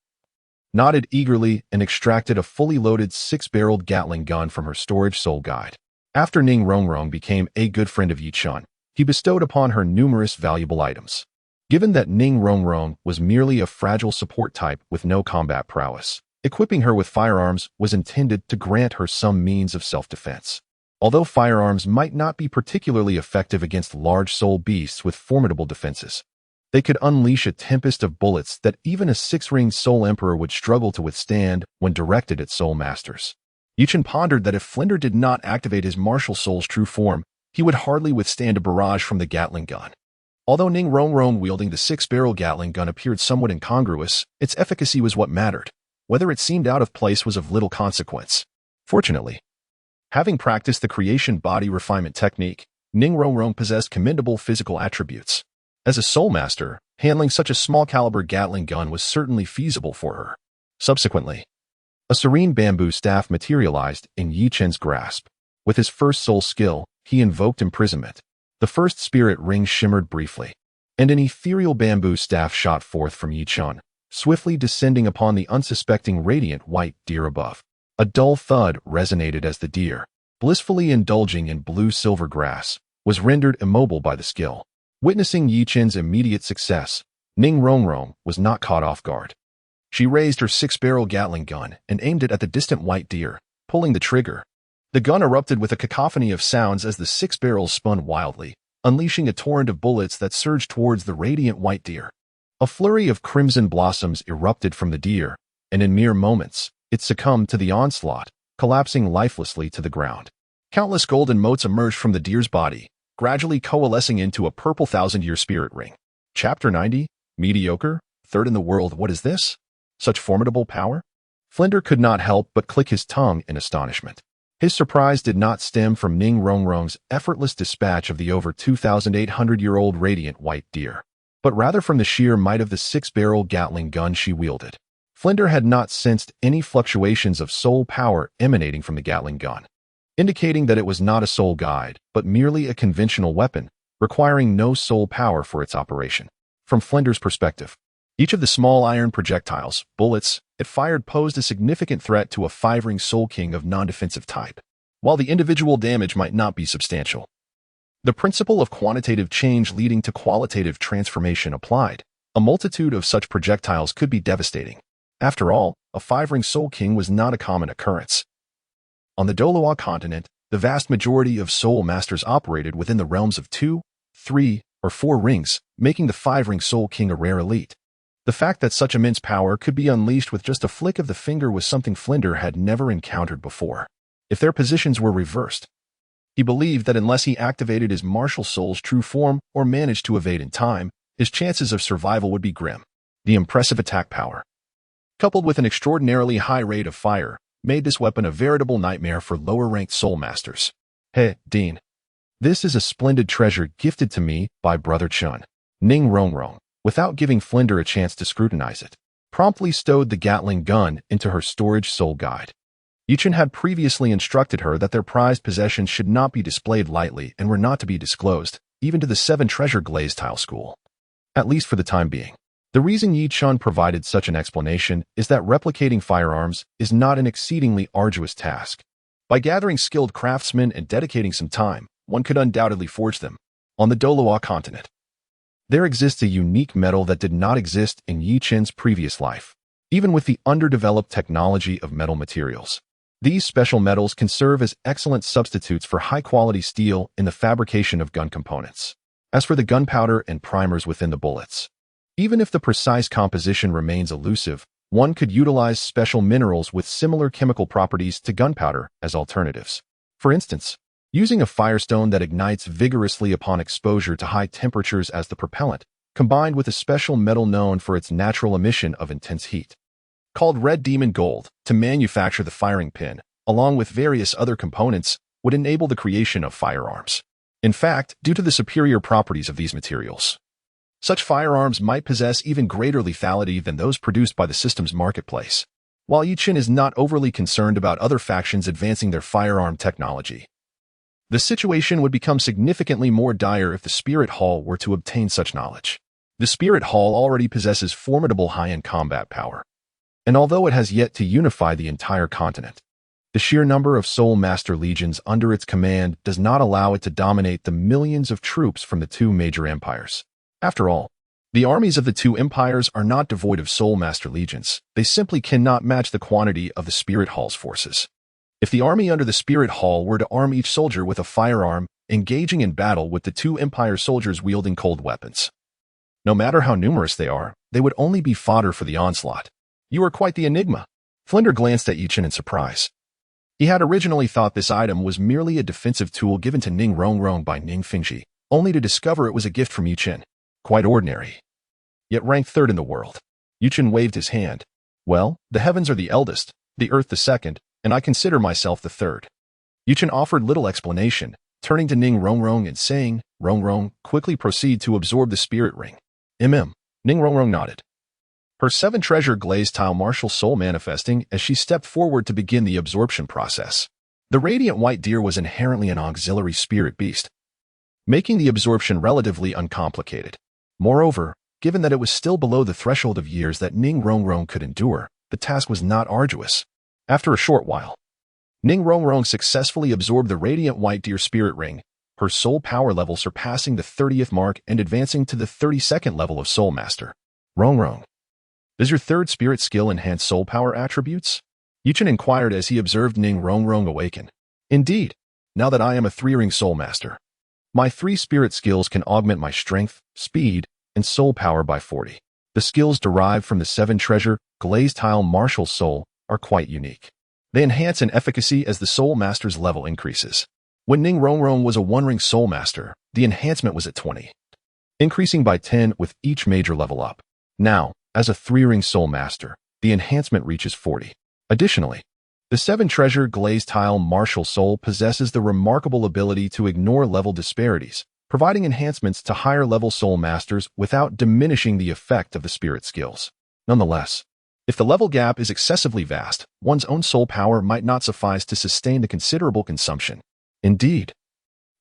nodded eagerly and extracted a fully loaded 6-barreled Gatling gun from her storage soul guide. After Ning Rongrong became a good friend of Yichen, he bestowed upon her numerous valuable items. Given that Ning Rongrong was merely a fragile support type with no combat prowess, equipping her with firearms was intended to grant her some means of self-defense. Although firearms might not be particularly effective against large soul beasts with formidable defenses, they could unleash a tempest of bullets that even a 6-ringed soul emperor would struggle to withstand when directed at soul masters. Yichen pondered that if Flinder did not activate his martial soul's true form, he would hardly withstand a barrage from the Gatling gun. Although Ning Rongrong wielding the 6-barrel Gatling gun appeared somewhat incongruous, its efficacy was what mattered. Whether it seemed out of place was of little consequence. Fortunately, having practiced the creation body refinement technique, Ning Rongrong possessed commendable physical attributes. As a soul master, handling such a small-caliber Gatling gun was certainly feasible for her. Subsequently, a serene bamboo staff materialized in Yichen's grasp. With his first soul skill, he invoked imprisonment. The first spirit ring shimmered briefly, and an ethereal bamboo staff shot forth from Yichen, swiftly descending upon the unsuspecting radiant white deer above. A dull thud resonated as the deer, blissfully indulging in blue-silver grass, was rendered immobile by the skill. Witnessing Yichen's immediate success, Ning Rongrong was not caught off guard. She raised her 6-barrel Gatling gun and aimed it at the distant white deer, pulling the trigger. The gun erupted with a cacophony of sounds as the 6 barrels spun wildly, unleashing a torrent of bullets that surged towards the radiant white deer. A flurry of crimson blossoms erupted from the deer, and in mere moments, it succumbed to the onslaught, collapsing lifelessly to the ground. Countless golden motes emerged from the deer's body, gradually coalescing into a purple 1,000-year spirit ring. Chapter 90, Mediocre, Third in the World. What is this? Such formidable power? Flinder could not help but click his tongue in astonishment. His surprise did not stem from Ning Rongrong's effortless dispatch of the over 2,800-year-old radiant white deer, but rather from the sheer might of the 6-barrel Gatling gun she wielded. Flinder had not sensed any fluctuations of soul power emanating from the Gatling gun, indicating that it was not a soul guide, but merely a conventional weapon, requiring no soul power for its operation. From Flinder's perspective, Each of the small iron projectiles, bullets, it fired posed a significant threat to a five-ring Soul King of non-defensive type, while the individual damage might not be substantial. The principle of quantitative change leading to qualitative transformation applied. A multitude of such projectiles could be devastating. After all, a five-ring Soul King was not a common occurrence. On the Douluo Continent, the vast majority of Soul Masters operated within the realms of 2, 3, or 4 rings, making the five-ring Soul King a rare elite. The fact that such immense power could be unleashed with just a flick of the finger was something Flinder had never encountered before. If their positions were reversed, he believed that unless he activated his martial soul's true form or managed to evade in time, his chances of survival would be grim. The impressive attack power, coupled with an extraordinarily high rate of fire, made this weapon a veritable nightmare for lower-ranked Soul Masters. Hey, Dean. This is a splendid treasure gifted to me by Brother Chun. Ning Rongrong, without giving Flinder a chance to scrutinize it, promptly stowed the Gatling gun into her storage soul guide. Yichen had previously instructed her that their prized possessions should not be displayed lightly and were not to be disclosed, even to the 7 treasure glaze tile school. At least for the time being. The reason Yi Chun provided such an explanation is that replicating firearms is not an exceedingly arduous task. By gathering skilled craftsmen and dedicating some time, one could undoubtedly forge them. On the Douluo Continent, there exists a unique metal that did not exist in Yi Chun's previous life, even with the underdeveloped technology of metal materials. These special metals can serve as excellent substitutes for high-quality steel in the fabrication of gun components. As for the gunpowder and primers within the bullets, even if the precise composition remains elusive, one could utilize special minerals with similar chemical properties to gunpowder as alternatives. For instance, using a firestone that ignites vigorously upon exposure to high temperatures as the propellant, combined with a special metal known for its natural emission of intense heat, called Red Demon Gold, to manufacture the firing pin, along with various other components, would enable the creation of firearms. In fact, due to the superior properties of these materials, such firearms might possess even greater lethality than those produced by the system's marketplace. While Yi Chun is not overly concerned about other factions advancing their firearm technology, the situation would become significantly more dire if the Spirit Hall were to obtain such knowledge. The Spirit Hall already possesses formidable high-end combat power, and although it has yet to unify the entire continent, the sheer number of Soul Master legions under its command does not allow it to dominate the millions of troops from the 2 major empires. After all, the armies of the 2 empires are not devoid of Soul Master legions. They simply cannot match the quantity of the Spirit Hall's forces. If the army under the Spirit Hall were to arm each soldier with a firearm, engaging in battle with the 2 empire soldiers wielding cold weapons, no matter how numerous they are, they would only be fodder for the onslaught. You are quite the enigma. Flinder glanced at Yi Chun in surprise. He had originally thought this item was merely a defensive tool given to Ning Rongrong by Ning Fingji, only to discover it was a gift from Yi Chun. Quite ordinary, yet ranked 3rd in the world. Yi Chun waved his hand. Well, the heavens are the eldest, the earth the 2nd, and I consider myself the 3rd. Yi Chun offered little explanation, turning to Ning Rongrong and saying, Rongrong, quickly proceed to absorb the spirit ring. Ning Rongrong nodded. Her 7 treasure glazed tile martial soul manifesting as she stepped forward to begin the absorption process. The radiant white deer was inherently an auxiliary spirit beast, making the absorption relatively uncomplicated. Moreover, given that it was still below the threshold of years that Ning Rongrong could endure, the task was not arduous. After a short while, Ning Rongrong successfully absorbed the radiant white deer spirit ring, her soul power level surpassing the 30th mark and advancing to the 32nd level of Soul Master. Rongrong, does your 3rd spirit skill enhance soul power attributes? Yi Chun inquired as he observed Ning Rongrong awaken. Indeed, now that I am a 3-ring Soul Master, my 3 spirit skills can augment my strength, speed, and soul power by 40. The skills derived from the 7 treasure glazed tile martial soul are quite unique. They enhance in efficacy as the Soul Master's level increases. When Ning Rongrong was a 1-ring Soul Master, the enhancement was at 20, increasing by 10 with each major level up. Now, as a 3-ring Soul Master, the enhancement reaches 40. Additionally, the 7 treasure glazed tile martial soul possesses the remarkable ability to ignore level disparities, providing enhancements to higher level Soul Masters without diminishing the effect of the spirit skills. Nonetheless, if the level gap is excessively vast, one's own soul power might not suffice to sustain the considerable consumption. Indeed,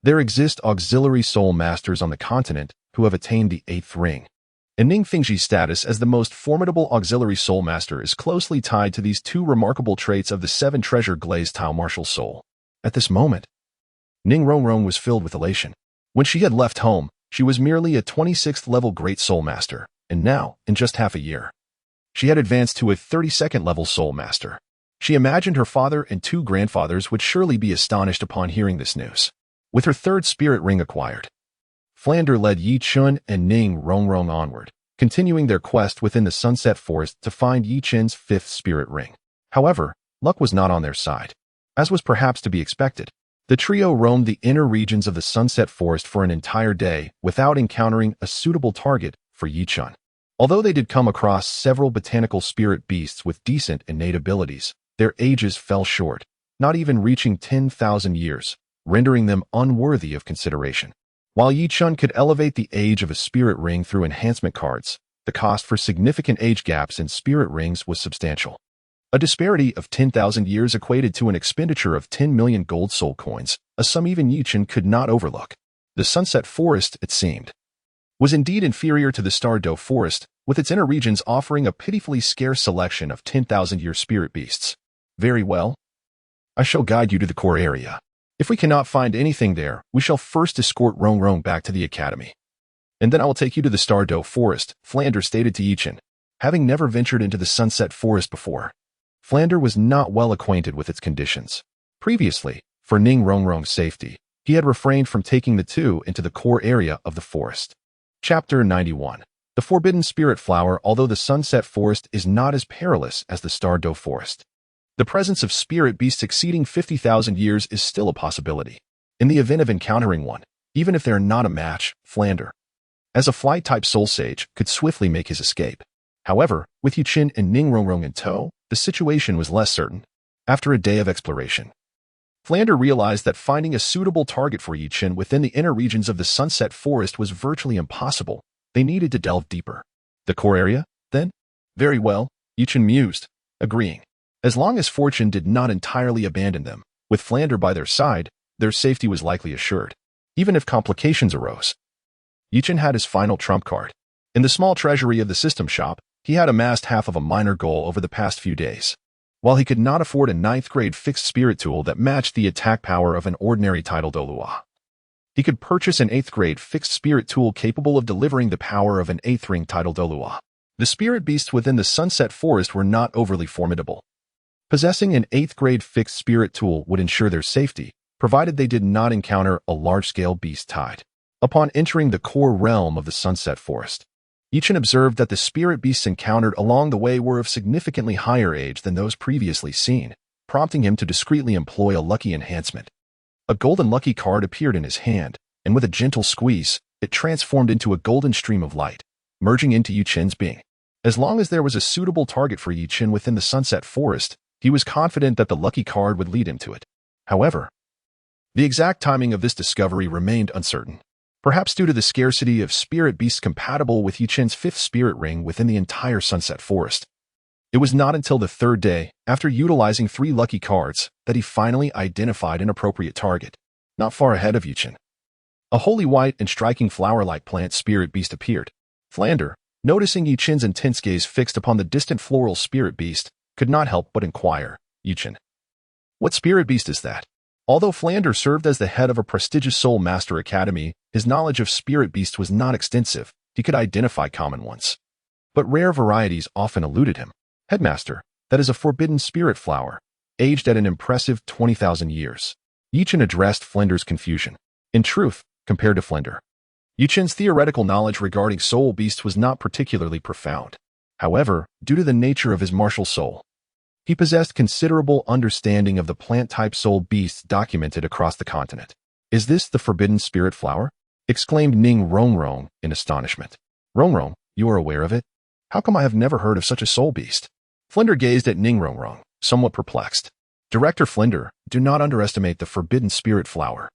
there exist auxiliary Soul Masters on the continent who have attained the 8th ring. and Ning Fingji's status as the most formidable auxiliary soul master is closely tied to these two remarkable traits of the seven treasure glazed tile martial soul. At this moment, Ning Rongrong was filled with elation. When she had left home, she was merely a 26th level Great Soul Master, and now, in just half a year, she had advanced to a 32nd level Soul Master. She imagined her father and two grandfathers would surely be astonished upon hearing this news. With her third spirit ring acquired, Flander led Yi Chun and Ning Rongrong onward, continuing their quest within the Sunset Forest to find Yi Chen's fifth spirit ring. However, luck was not on their side. As was perhaps to be expected, the trio roamed the inner regions of the Sunset Forest for an entire day without encountering a suitable target for Yi Chun. Although they did come across several botanical spirit beasts with decent innate abilities, their ages fell short, not even reaching 10,000 years, rendering them unworthy of consideration. While Yi Chun could elevate the age of a spirit ring through enhancement cards, the cost for significant age gaps in spirit rings was substantial. A disparity of 10,000 years equated to an expenditure of 10 million gold soul coins, a sum even Yi Chun could not overlook. The Sunset Forest, it seemed, was indeed inferior to the Douluo Forest, with its inner regions offering a pitifully scarce selection of 10,000-year spirit beasts. Very well. I shall guide you to the core area. If we cannot find anything there, we shall first escort Rongrong back to the academy. And then I will take you to the Douluo Forest, Flander stated to Yi Chun. Having never ventured into the Sunset Forest before, Flander was not well acquainted with its conditions. Previously, for Ning Rongrong's safety, he had refrained from taking the two into the core area of the forest. Chapter 91. The Forbidden Spirit Flower. Although the Sunset Forest is not as perilous as the Douluo Forest, the presence of spirit beasts exceeding 50,000 years is still a possibility. In the event of encountering one, even if they are not a match, Flander, as a flight-type soul sage, could swiftly make his escape. However, with Yi Chun and Ning Rongrong in tow, the situation was less certain. After a day of exploration, Flander realized that finding a suitable target for Yi Chun within the inner regions of the Sunset Forest was virtually impossible. They needed to delve deeper. The core area, then? Very well, Yi Chun mused, agreeing. As long as fortune did not entirely abandon them, with Flander by their side, their safety was likely assured. Even if complications arose, Yi Chun had his final trump card. In the small treasury of the system shop, he had amassed half of a minor goal over the past few days. While he could not afford a 9th-grade fixed spirit tool that matched the attack power of an ordinary title Douluo, he could purchase an 8th-grade fixed spirit tool capable of delivering the power of an 8th-ring title Douluo. The spirit beasts within the Sunset Forest were not overly formidable. Possessing an 8th-grade fixed spirit tool would ensure their safety, provided they did not encounter a large-scale beast tide. Upon entering the core realm of the Sunset Forest, Yi Chun observed that the spirit beasts encountered along the way were of significantly higher age than those previously seen, prompting him to discreetly employ a lucky enhancement. A golden lucky card appeared in his hand, and with a gentle squeeze, it transformed into a golden stream of light, merging into Yi Chun's being. As long as there was a suitable target for Yi Chun within the Sunset Forest, he was confident that the lucky card would lead him to it. However, the exact timing of this discovery remained uncertain. Perhaps due to the scarcity of spirit beasts compatible with Yi Chun's 5th spirit ring within the entire Sunset Forest. It was not until the 3rd day, after utilizing 3 lucky cards, that he finally identified an appropriate target, not far ahead of Yi Chun. A holy white and striking flower-like plant spirit beast appeared. Flander, noticing Yi Chun's intense gaze fixed upon the distant floral spirit beast, could not help but inquire, Yi Chun, what spirit beast is that? Although Flander served as the head of a prestigious Soul Master Academy, his knowledge of spirit beasts was not extensive. He could identify common ones, but rare varieties often eluded him. Headmaster, that is a forbidden spirit flower, aged at an impressive 20,000 years. Yi Chun addressed Flander's confusion. In truth, compared to Flander, Yi Chun's theoretical knowledge regarding soul beasts was not particularly profound. However, due to the nature of his martial soul, he possessed considerable understanding of the plant-type soul beasts documented across the continent. Is this the forbidden spirit flower? Exclaimed Ning Rongrong in astonishment. Rongrong, you are aware of it? How come I have never heard of such a soul beast? Flander gazed at Ning Rongrong, somewhat perplexed. Director Flander, do not underestimate the forbidden spirit flower.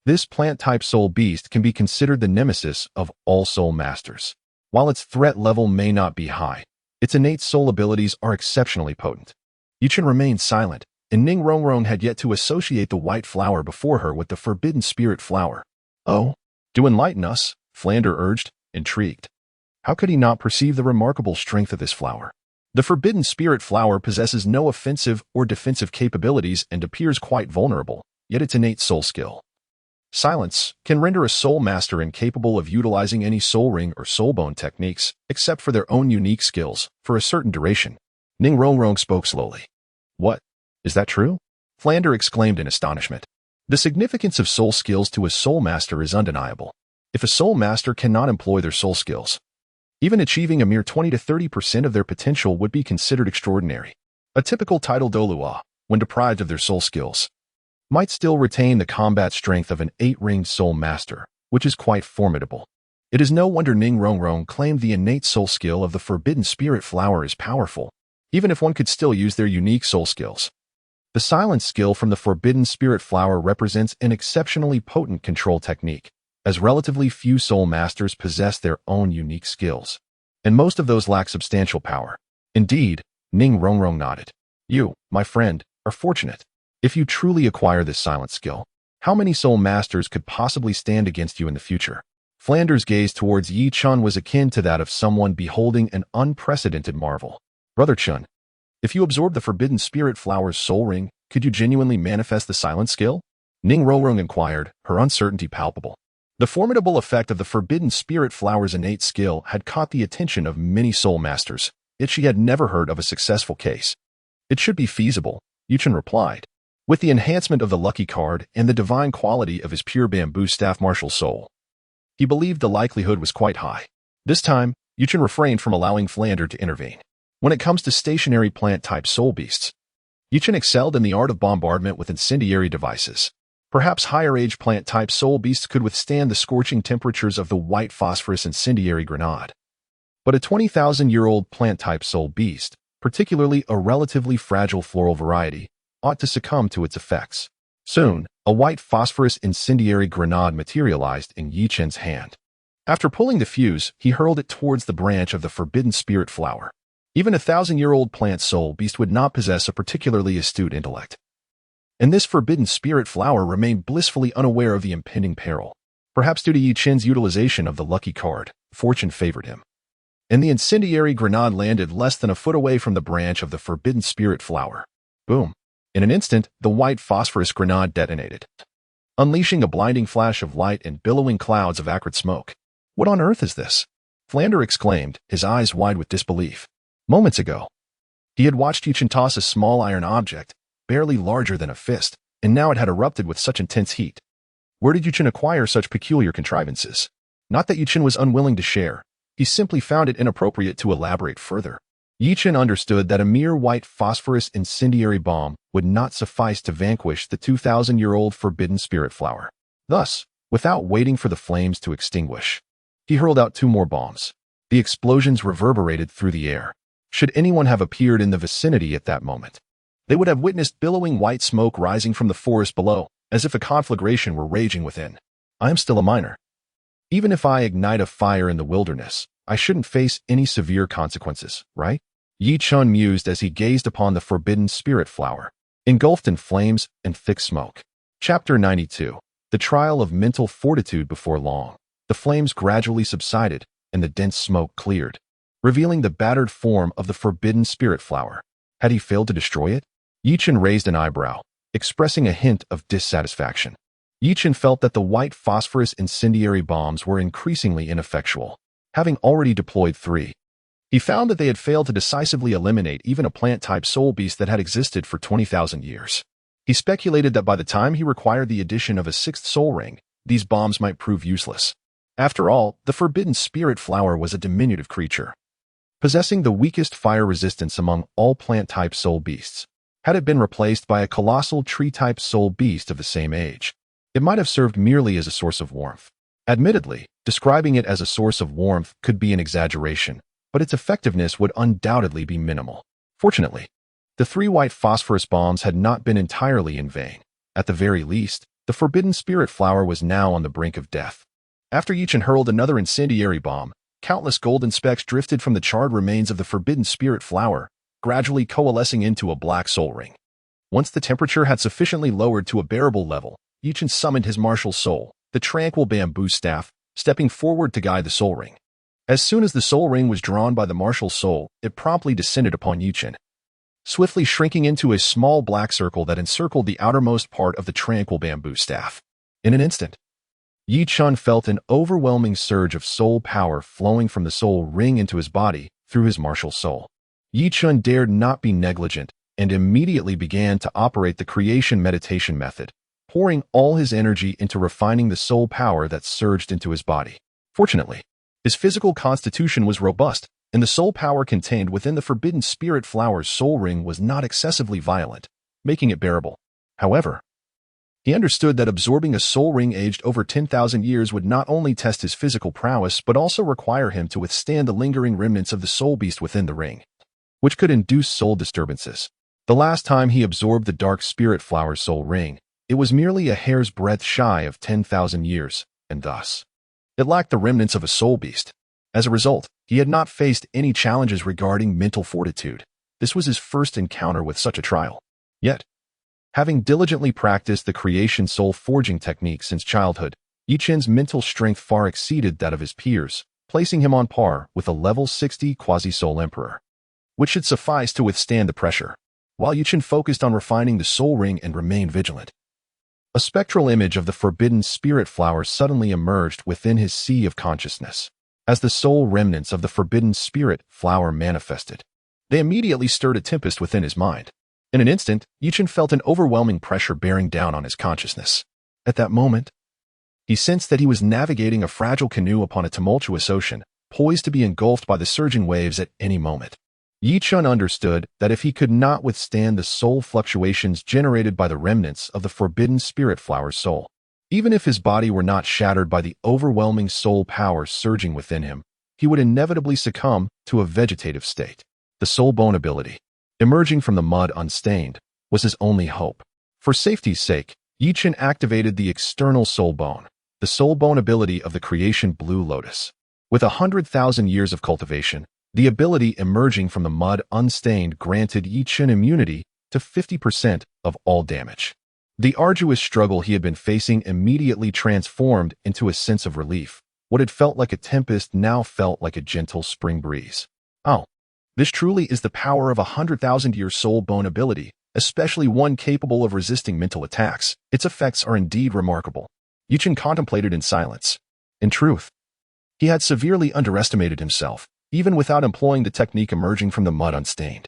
This plant-type soul beast can be considered the nemesis of all soul masters. While its threat level may not be high, its innate soul abilities are exceptionally potent. Yi Chun remained silent, and Ning Rongrong had yet to associate the white flower before her with the forbidden spirit flower. Oh, do enlighten us, Flander urged, intrigued. How could he not perceive the remarkable strength of this flower? The Forbidden Spirit flower possesses no offensive or defensive capabilities and appears quite vulnerable, yet its innate soul skill. Silence can render a soul master incapable of utilizing any soul ring or soul bone techniques, except for their own unique skills, for a certain duration. Ning Rongrong spoke slowly. What? Is that true? Flander exclaimed in astonishment. The significance of soul skills to a soul master is undeniable. If a soul master cannot employ their soul skills, even achieving a mere 20 to 30% of their potential would be considered extraordinary. A typical title Douluo, when deprived of their soul skills, might still retain the combat strength of an 8-ringed soul master, which is quite formidable. It is no wonder Ning Rongrong claimed the innate soul skill of the Forbidden Spirit flower is powerful, even if one could still use their unique soul skills. The silence skill from the Forbidden Spirit flower represents an exceptionally potent control technique, as relatively few soul masters possess their own unique skills, and most of those lack substantial power. Indeed, Ning Rongrong nodded. You, my friend, are fortunate. If you truly acquire this silent skill, how many soul masters could possibly stand against you in the future? Flander's gaze towards Yi Chun was akin to that of someone beholding an unprecedented marvel. Brother Chun, if you absorb the Forbidden Spirit flower's soul ring, could you genuinely manifest the silent skill? Ning Rongrong inquired, her uncertainty palpable. The formidable effect of the Forbidden Spirit flower's innate skill had caught the attention of many soul masters, yet she had never heard of a successful case. It should be feasible, Yi Chun replied. With the enhancement of the lucky card and the divine quality of his pure bamboo staff martial soul, he believed the likelihood was quite high. This time, Yi Chun refrained from allowing Flander to intervene. When it comes to stationary plant-type soul beasts, Yi Chun excelled in the art of bombardment with incendiary devices. Perhaps higher-age plant-type soul beasts could withstand the scorching temperatures of the white phosphorus incendiary grenade. But a 20,000-year-old plant-type soul beast, particularly a relatively fragile floral variety, ought to succumb to its effects. Soon, a white phosphorus incendiary grenade materialized in Yi Chun's hand. After pulling the fuse, he hurled it towards the branch of the Forbidden Spirit flower. Even a 1,000-year-old plant soul beast would not possess a particularly astute intellect. And this Forbidden Spirit flower remained blissfully unaware of the impending peril. Perhaps due to Yi Chun's utilization of the lucky card, fortune favored him. And the incendiary grenade landed less than a foot away from the branch of the Forbidden Spirit flower. Boom. In an instant, the white phosphorus grenade detonated, unleashing a blinding flash of light and billowing clouds of acrid smoke. What on earth is this? Flander exclaimed, his eyes wide with disbelief. Moments ago, he had watched Yi Chun toss a small iron object, barely larger than a fist, and now it had erupted with such intense heat. Where did Yi Chun acquire such peculiar contrivances? Not that Yi Chun was unwilling to share, he simply found it inappropriate to elaborate further. Yi Chun understood that a mere white phosphorus incendiary bomb would not suffice to vanquish the 2,000-year-old Forbidden Spirit flower. Thus, without waiting for the flames to extinguish, he hurled out 2 more bombs. The explosions reverberated through the air. Should anyone have appeared in the vicinity at that moment, they would have witnessed billowing white smoke rising from the forest below, as if a conflagration were raging within. I am still a minor. Even if I ignite a fire in the wilderness, I shouldn't face any severe consequences, right? Yi Chun mused as he gazed upon the Forbidden Spirit flower, engulfed in flames and thick smoke. Chapter 92. The Trial of Mental Fortitude. Before long, the flames gradually subsided and the dense smoke cleared, revealing the battered form of the Forbidden Spirit flower. Had he failed to destroy it? Yi Chun raised an eyebrow, expressing a hint of dissatisfaction. Yi Chun felt that the white phosphorus incendiary bombs were increasingly ineffectual. Having already deployed 3, he found that they had failed to decisively eliminate even a plant-type soul beast that had existed for 20,000 years. He speculated that by the time he required the addition of a 6th soul ring, these bombs might prove useless. After all, the Forbidden Spirit flower was a diminutive creature, possessing the weakest fire resistance among all plant-type soul beasts. Had it been replaced by a colossal tree-type soul beast of the same age, it might have served merely as a source of warmth. Admittedly, describing it as a source of warmth could be an exaggeration, but its effectiveness would undoubtedly be minimal. Fortunately, the 3 white phosphorus bombs had not been entirely in vain. At the very least, the Forbidden Spirit flower was now on the brink of death. After Yi Chun hurled another incendiary bomb, countless golden specks drifted from the charred remains of the Forbidden Spirit flower, gradually coalescing into a black soul ring. Once the temperature had sufficiently lowered to a bearable level, Yi Chun summoned his martial soul, the tranquil bamboo staff, stepping forward to guide the soul ring. As soon as the soul ring was drawn by the martial soul, it promptly descended upon Yichen, swiftly shrinking into a small black circle that encircled the outermost part of the tranquil bamboo staff. In an instant, Yi Chun felt an overwhelming surge of soul power flowing from the soul ring into his body through his martial soul. Yi Chun dared not be negligent and immediately began to operate the creation meditation method, pouring all his energy into refining the soul power that surged into his body. Fortunately, his physical constitution was robust, and the soul power contained within the forbidden spirit flower's soul ring was not excessively violent, making it bearable. However, he understood that absorbing a soul ring aged over 10,000 years would not only test his physical prowess but also require him to withstand the lingering remnants of the soul beast within the ring, which could induce soul disturbances. The last time he absorbed the dark spirit flower's soul ring, it was merely a hair's breadth shy of 10,000 years, and thus, it lacked the remnants of a soul beast. As a result, he had not faced any challenges regarding mental fortitude. This was his first encounter with such a trial. Yet, having diligently practiced the creation soul forging technique since childhood, Yichen's mental strength far exceeded that of his peers, placing him on par with a level 60 quasi-soul emperor, which should suffice to withstand the pressure. While Yichen focused on refining the soul ring and remained vigilant, a spectral image of the forbidden spirit flower suddenly emerged within his sea of consciousness. As the soul remnants of the forbidden spirit flower manifested, they immediately stirred a tempest within his mind. In an instant, Yichen felt an overwhelming pressure bearing down on his consciousness. At that moment, he sensed that he was navigating a fragile canoe upon a tumultuous ocean, poised to be engulfed by the surging waves at any moment. Yi Chun understood that if he could not withstand the soul fluctuations generated by the remnants of the forbidden spirit flower's soul, even if his body were not shattered by the overwhelming soul power surging within him, he would inevitably succumb to a vegetative state. The soul bone ability, emerging from the mud unstained, was his only hope. For safety's sake, Yi Chun activated the external soul bone, the soul bone ability of the creation blue lotus. With 100,000 years of cultivation, the ability emerging from the mud unstained granted Yi Chun immunity to 50% of all damage. The arduous struggle he had been facing immediately transformed into a sense of relief. What had felt like a tempest now felt like a gentle spring breeze. Oh, this truly is the power of 100,000-year soul bone ability, especially one capable of resisting mental attacks. Its effects are indeed remarkable. Yi Chun contemplated in silence. In truth, he had severely underestimated himself, even without employing the technique emerging from the mud unstained.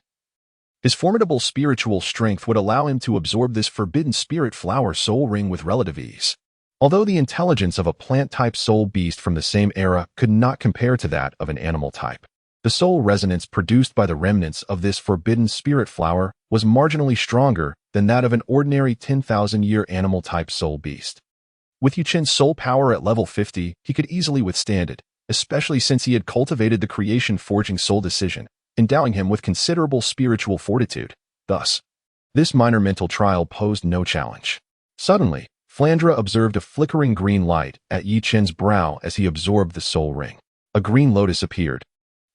His formidable spiritual strength would allow him to absorb this forbidden spirit flower soul ring with relative ease. Although the intelligence of a plant-type soul beast from the same era could not compare to that of an animal type, the soul resonance produced by the remnants of this forbidden spirit flower was marginally stronger than that of an ordinary 10,000-year animal-type soul beast. With Yichen's soul power at level 50, he could easily withstand it, especially since he had cultivated the creation forging soul decision, endowing him with considerable spiritual fortitude. Thus, this minor mental trial posed no challenge. Suddenly, Flandre observed a flickering green light at Yi Chen's brow as he absorbed the soul ring. A green lotus appeared,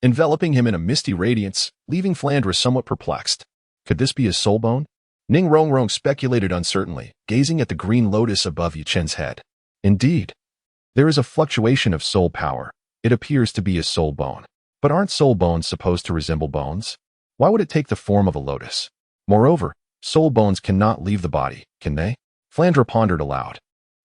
enveloping him in a misty radiance, leaving Flandre somewhat perplexed. Could this be his soul bone? Ning Rongrong speculated uncertainly, gazing at the green lotus above Yi Chen's head. Indeed, there is a fluctuation of soul power. It appears to be his soul bone. But aren't soul bones supposed to resemble bones? Why would it take the form of a lotus? Moreover, soul bones cannot leave the body, can they? Flandre pondered aloud,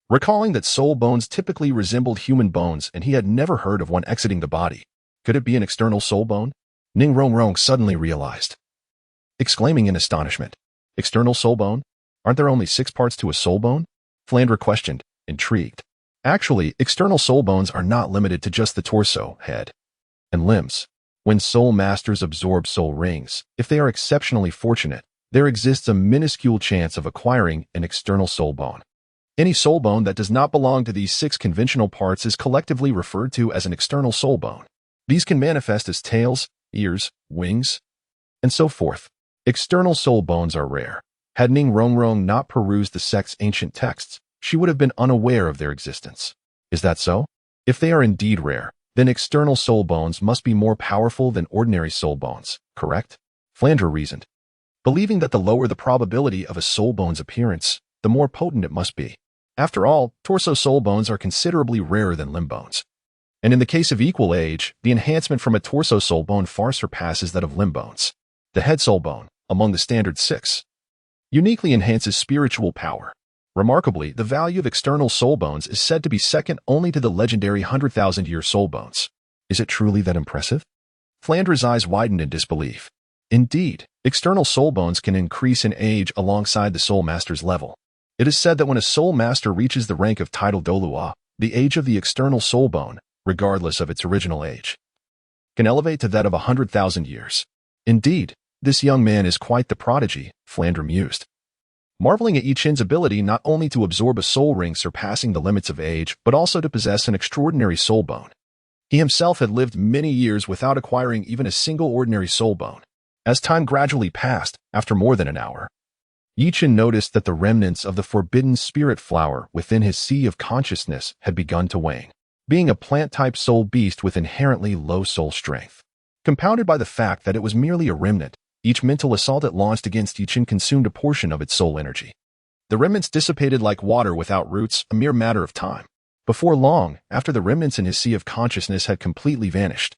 recalling that soul bones typically resembled human bones and he had never heard of one exiting the body. Could it be an external soul bone? Ning Rongrong suddenly realized, exclaiming in astonishment. External soul bone? Aren't there only 6 parts to a soul bone? Flandre questioned, intrigued. Actually, external soul bones are not limited to just the torso, head, and limbs. When soul masters absorb soul rings, if they are exceptionally fortunate, there exists a minuscule chance of acquiring an external soul bone. Any soul bone that does not belong to these 6 conventional parts is collectively referred to as an external soul bone. These can manifest as tails, ears, wings, and so forth. External soul bones are rare. Had Ning Rongrong not perused the sect's ancient texts, she would have been unaware of their existence. Is that so? If they are indeed rare, then external soul bones must be more powerful than ordinary soul bones, correct? Flandre reasoned, believing that the lower the probability of a soul bone's appearance, the more potent it must be. After all, torso soul bones are considerably rarer than limb bones. And in the case of equal age, the enhancement from a torso soul bone far surpasses that of limb bones. The head soul bone, among the standard 6, uniquely enhances spiritual power. Remarkably, the value of external soul bones is said to be second only to the legendary 100,000-year soul bones. Is it truly that impressive? Flandra's eyes widened in disbelief. Indeed, external soul bones can increase in age alongside the soul master's level. It is said that when a soul master reaches the rank of title Douluo, the age of the external soul bone, regardless of its original age, can elevate to that of 100,000 years. Indeed, this young man is quite the prodigy, Flandra mused, marveling at Yi Qin's ability not only to absorb a soul ring surpassing the limits of age, but also to possess an extraordinary soul bone. He himself had lived many years without acquiring even a single ordinary soul bone. As time gradually passed, after more than an hour, Yi Qin noticed that the remnants of the forbidden spirit flower within his sea of consciousness had begun to wane. Being a plant-type soul beast with inherently low soul strength, compounded by the fact that it was merely a remnant, each mental assault it launched against Yi Qin consumed a portion of its soul energy. The remnants dissipated like water without roots, a mere matter of time. Before long, after the remnants in his sea of consciousness had completely vanished,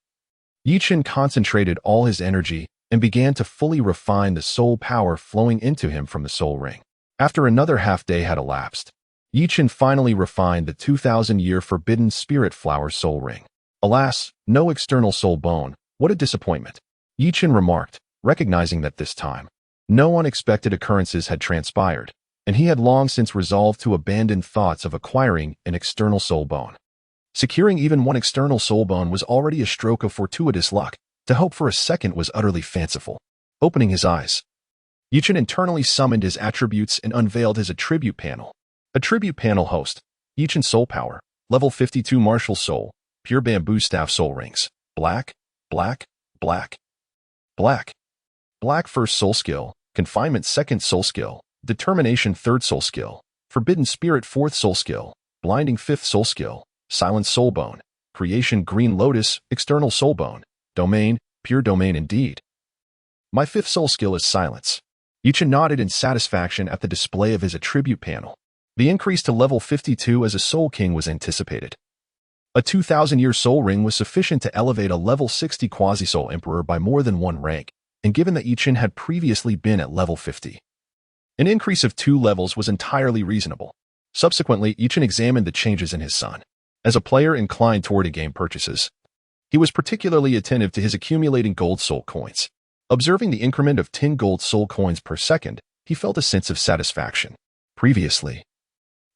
Yi Qin concentrated all his energy and began to fully refine the soul power flowing into him from the soul ring. After another half-day had elapsed, Yi Qin finally refined the 2,000-year forbidden spirit flower soul ring. Alas, no external soul bone. What a disappointment, Yi Qin remarked, recognizing that this time, no unexpected occurrences had transpired, and he had long since resolved to abandon thoughts of acquiring an external soul bone. Securing even one external soul bone was already a stroke of fortuitous luck. To hope for a second was utterly fanciful. Opening his eyes, Yi Qin internally summoned his attributes and unveiled his attribute panel. Attribute panel host, Yi Qin soul power, level 52 martial soul, pure bamboo staff soul rings, black, black, black, black, black first soul skill, confinement second soul skill, determination third soul skill, forbidden spirit fourth soul skill, blinding fifth soul skill, silent soul bone, creation green lotus, external soul bone, domain, pure domain indeed. My fifth soul skill is silence. Yi Qin nodded in satisfaction at the display of his attribute panel. The increase to level 52 as a soul king was anticipated. A 2,000-year soul ring was sufficient to elevate a level 60 quasi-soul emperor by more than one rank, and given that Yi Qin had previously been at level 50, an increase of 2 levels was entirely reasonable. Subsequently, Yi Qin examined the changes in his son. As a player inclined toward in-game purchases, he was particularly attentive to his accumulating gold soul coins. Observing the increment of 10 gold soul coins per second, he felt a sense of satisfaction. Previously,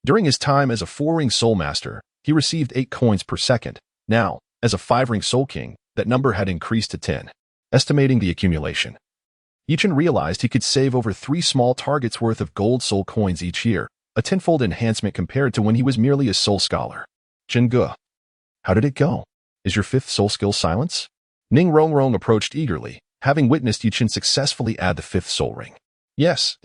during his time as a 4-ring soul master, he received 8 coins per second. Now, as a 5-ring soul king, that number had increased to 10. Estimating the accumulation, Yi Qin realized he could save over 3 small targets worth of gold soul coins each year, a tenfold enhancement compared to when he was merely a soul scholar. Zhengge, how did it go? Is your 5th soul skill silence? Ning Rongrong approached eagerly, having witnessed Yi Qin successfully add the 5th soul ring. Yes,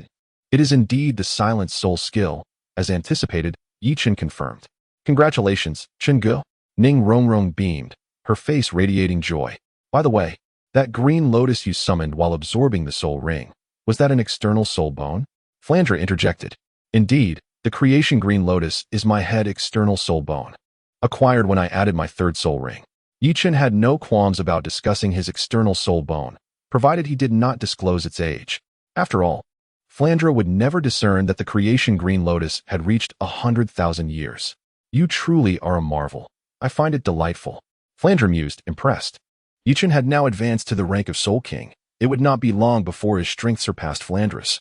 it is indeed the silent soul skill, as anticipated, Yi Qin confirmed. Congratulations, Zhengge. Ning Rongrong beamed, her face radiating joy. By the way, that green lotus you summoned while absorbing the soul ring, was that an external soul bone? Flandra interjected. Indeed, the creation green lotus is my head external soul bone, acquired when I added my 3rd soul ring. Yi Qin had no qualms about discussing his external soul bone, provided he did not disclose its age. After all, Flandra would never discern that the creation green lotus had reached 100,000 years. You truly are a marvel. I find it delightful. Flandra mused, impressed. Yi Qin had now advanced to the rank of Soul King. It would not be long before his strength surpassed Flandra's.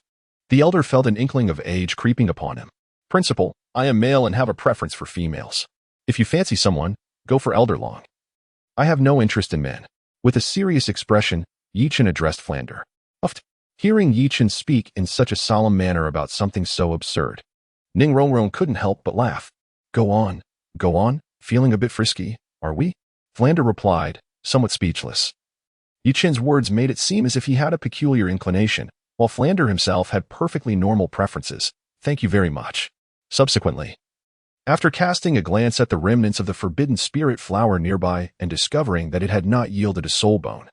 The elder felt an inkling of age creeping upon him. Principal, I am male and have a preference for females. If you fancy someone, go for elder long. I have no interest in men. With a serious expression, Yi Qin addressed Flandra. Hearing Yi Qin speak in such a solemn manner about something so absurd, Ning Rongrong couldn't help but laugh. Go on, feeling a bit frisky, are we? Flandra replied, somewhat speechless. Yi Qin's words made it seem as if he had a peculiar inclination, while Flandra himself had perfectly normal preferences. Thank you very much. Subsequently, after casting a glance at the remnants of the forbidden spirit flower nearby and discovering that it had not yielded a soul bone,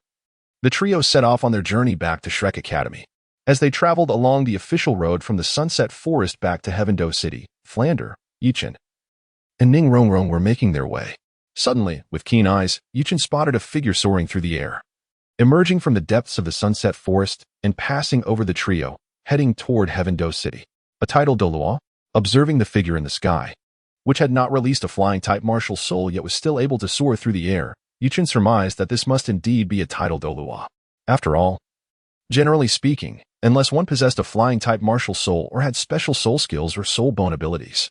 the trio set off on their journey back to Shrek Academy. As they traveled along the official road from the Sunset Forest back to Heavendo City, Flandra, Yi Qin, and Ning Rongrong were making their way. Suddenly, with keen eyes, Yichen spotted a figure soaring through the air. Emerging from the depths of the sunset forest and passing over the trio, heading toward Heaven-Do City. A titled Douluo, observing the figure in the sky, which had not released a flying-type martial soul yet was still able to soar through the air, Yichen surmised that this must indeed be a titled Douluo. After all, generally speaking, unless one possessed a flying-type martial soul or had special soul skills or soul bone abilities,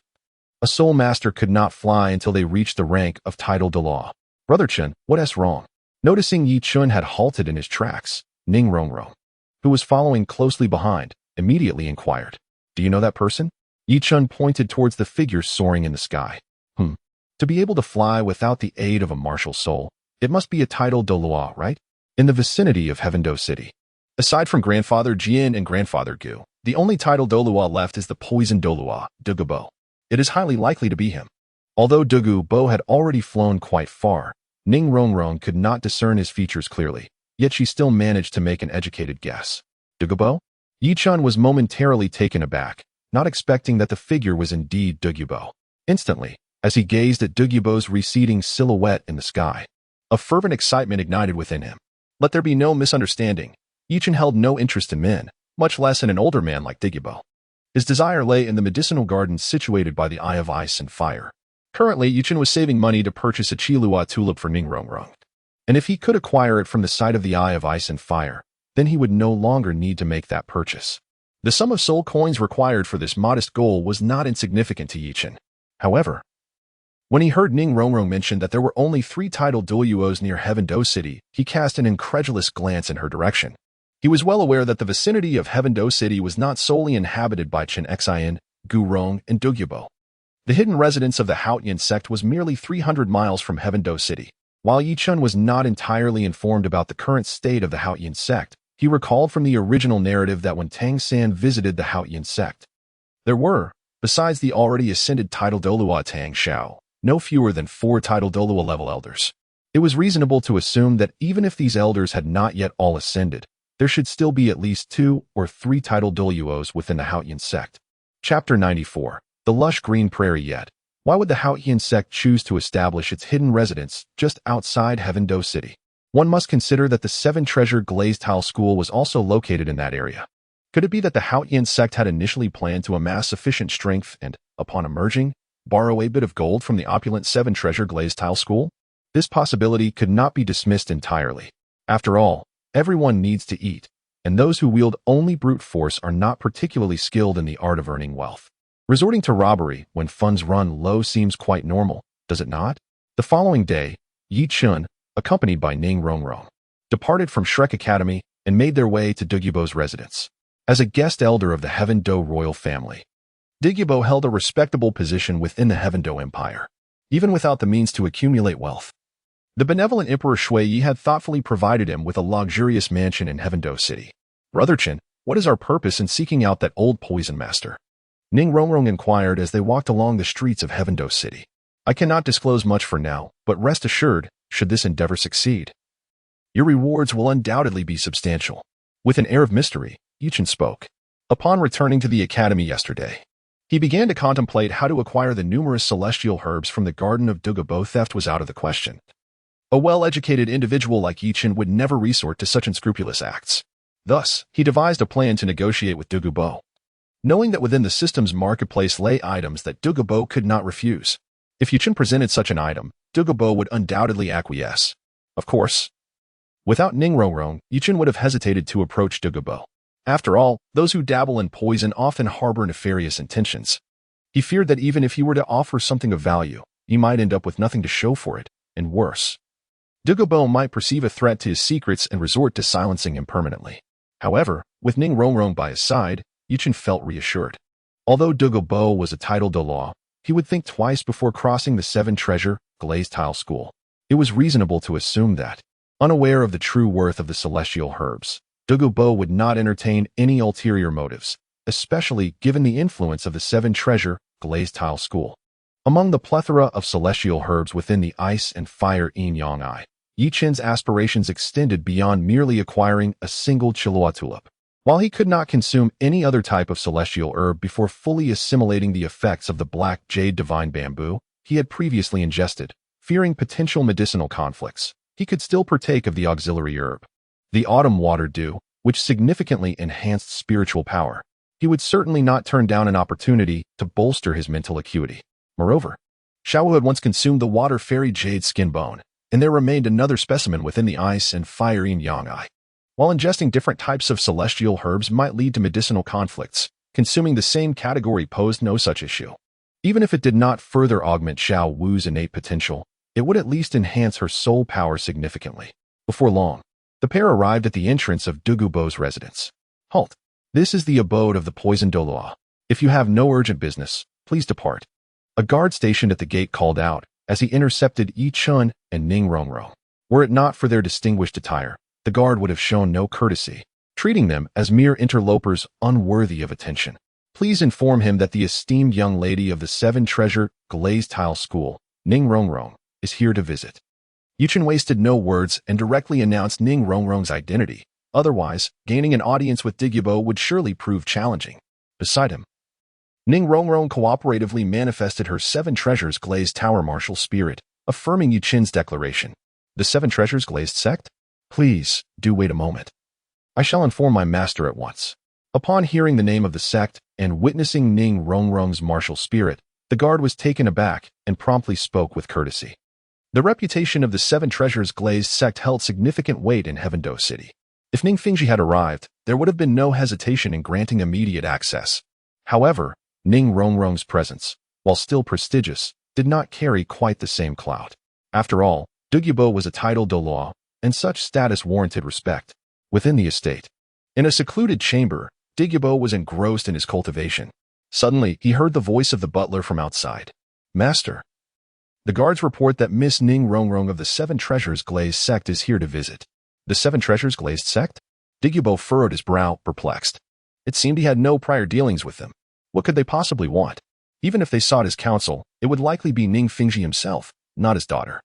a soul master could not fly until they reached the rank of titled Douluo. Brother Chen, what's wrong? Noticing Yi Chun had halted in his tracks, Ning Rongrong, who was following closely behind, immediately inquired, "Do you know that person?" Yi Chun pointed towards the figure soaring in the sky. To be able to fly without the aid of a martial soul, it must be a titled Douluo, right? In the vicinity of Heaven-Do City. Aside from Grandfather Jian and Grandfather Gu, the only titled Douluo left is the poisoned Douluo, Douluo Bo. It is highly likely to be him. Although Douluo Bo had already flown quite far, Ning Rongrong could not discern his features clearly, yet she still managed to make an educated guess. Douluo Bo? Yi Chun was momentarily taken aback, not expecting that the figure was indeed Douluo Bo. Instantly, as he gazed at Douluo Bo's receding silhouette in the sky, a fervent excitement ignited within him. Let there be no misunderstanding, Yi Chun held no interest in men, much less in an older man like Douluo Bo. His desire lay in the medicinal garden situated by the Eye of Ice and Fire. Currently, Yi Chun was saving money to purchase a Qilua tulip for Ning Rongrong. And if he could acquire it from the site of the Eye of Ice and Fire, then he would no longer need to make that purchase. The sum of soul coins required for this modest goal was not insignificant to Yi Chun. However, when he heard Ning Rongrong mention that there were only 3 titled Douluos near Heaven-Do City, he cast an incredulous glance in her direction. He was well aware that the vicinity of Heaven-Do City was not solely inhabited by Chen Xian, Gu Rong, and Douluo Bo. The hidden residence of the Haotian sect was merely 300 miles from Heaven-Do City. While Yi Chun was not entirely informed about the current state of the Haotian sect, he recalled from the original narrative that when Tang San visited the Haotian sect, there were, besides the already ascended titled Douluo Tang Xiao, no fewer than 4 titled Douluo level elders. It was reasonable to assume that even if these elders had not yet all ascended, there should still be at least 2 or 3 titled Douluos within the Haotian sect. Chapter 94. The lush green prairie yet. Why would the Haotian sect choose to establish its hidden residence just outside Heaven-Do City? One must consider that the 7-treasure glazed tile school was also located in that area. Could it be that the Haotian sect had initially planned to amass sufficient strength and, upon emerging, borrow a bit of gold from the opulent 7-treasure glazed tile school? This possibility could not be dismissed entirely. After all, everyone needs to eat, and those who wield only brute force are not particularly skilled in the art of earning wealth. Resorting to robbery when funds run low seems quite normal, does it not? The following day, Yi Chun, accompanied by Ning Rongrong, departed from Shrek Academy and made their way to Douluo Bo's residence. As a guest elder of the Heaven-Do royal family, Douluo Bo held a respectable position within the Heaven-Do Empire, even without the means to accumulate wealth. The benevolent Emperor Shui Yi had thoughtfully provided him with a luxurious mansion in Heaven-Do City. Brother Chen, what is our purpose in seeking out that old poison master? Ning Rongrong inquired as they walked along the streets of Heaven-Do City. I cannot disclose much for now, but rest assured, should this endeavor succeed, your rewards will undoubtedly be substantial. With an air of mystery, Yi Chun spoke. Upon returning to the academy yesterday, he began to contemplate how to acquire the numerous celestial herbs from the garden of Douluo Bo. Theft was out of the question. A well-educated individual like Yi Chun would never resort to such unscrupulous acts. Thus, he devised a plan to negotiate with Douluo Bo, knowing that within the system's marketplace lay items that Douluo Bo could not refuse. If Yi Chun presented such an item, Douluo Bo would undoubtedly acquiesce. Of course, without Ning Rongrong, Yi Chun would have hesitated to approach Douluo Bo. After all, those who dabble in poison often harbor nefarious intentions. He feared that even if he were to offer something of value, he might end up with nothing to show for it, and worse, Douluo Bo might perceive a threat to his secrets and resort to silencing him permanently. However, with Ning Rongrong by his side, Yi Chun felt reassured. Although Douluo Bo was a titled Douluo, he would think twice before crossing the 7-treasure glazed tile school. It was reasonable to assume that, unaware of the true worth of the celestial herbs, Douluo Bo would not entertain any ulterior motives, especially given the influence of the 7-treasure glazed tile school. Among the plethora of celestial herbs within the ice and fire yin-yang eye, Yi Chun's aspirations extended beyond merely acquiring a single Qilua tulip. While he could not consume any other type of celestial herb before fully assimilating the effects of the black jade divine bamboo he had previously ingested, fearing potential medicinal conflicts, he could still partake of the auxiliary herb, the autumn water dew, which significantly enhanced spiritual power. He would certainly not turn down an opportunity to bolster his mental acuity. Moreover, Xiao had once consumed the water fairy jade skin bone, and there remained another specimen within the ice and fire yin yang eye. While ingesting different types of celestial herbs might lead to medicinal conflicts, consuming the same category posed no such issue. Even if it did not further augment Xiao Wu's innate potential, it would at least enhance her soul power significantly. Before long, the pair arrived at the entrance of Douluo's residence. Halt. This is the abode of the poisoned Douluo. If you have no urgent business, please depart. A guard stationed at the gate called out as he intercepted Yi Chun and Ning Rongrong. Were it not for their distinguished attire, the guard would have shown no courtesy, treating them as mere interlopers unworthy of attention. Please inform him that the esteemed young lady of the Seven Treasure Glazed Tile School, Ning Rongrong, is here to visit. Yi Chun wasted no words and directly announced Ning Rongrong's identity. Otherwise, gaining an audience with Douluo would surely prove challenging. Beside him, Ning Rongrong cooperatively manifested her Seven Treasures Glazed Tower martial spirit, affirming Yi Chun's declaration. The Seven Treasures Glazed Sect? Please, do wait a moment. I shall inform my master at once. Upon hearing the name of the sect and witnessing Ning Rongrong's martial spirit, the guard was taken aback and promptly spoke with courtesy. The reputation of the Seven Treasures Glazed Sect held significant weight in Heavendo City. If Ning Fingji had arrived, there would have been no hesitation in granting immediate access. However, Ning Rongrong's presence, while still prestigious, did not carry quite the same clout. After all, Douluo was a titled Douluo, and such status warranted respect. Within the estate, in a secluded chamber, Douluo was engrossed in his cultivation. Suddenly, he heard the voice of the butler from outside. Master. The guards report that Miss Ning Rongrong of the Seven Treasures Glazed Sect is here to visit. The Seven Treasures Glazed Sect? Douluo furrowed his brow, perplexed. It seemed he had no prior dealings with them. What could they possibly want? Even if they sought his counsel, it would likely be Ning Fingji himself, not his daughter.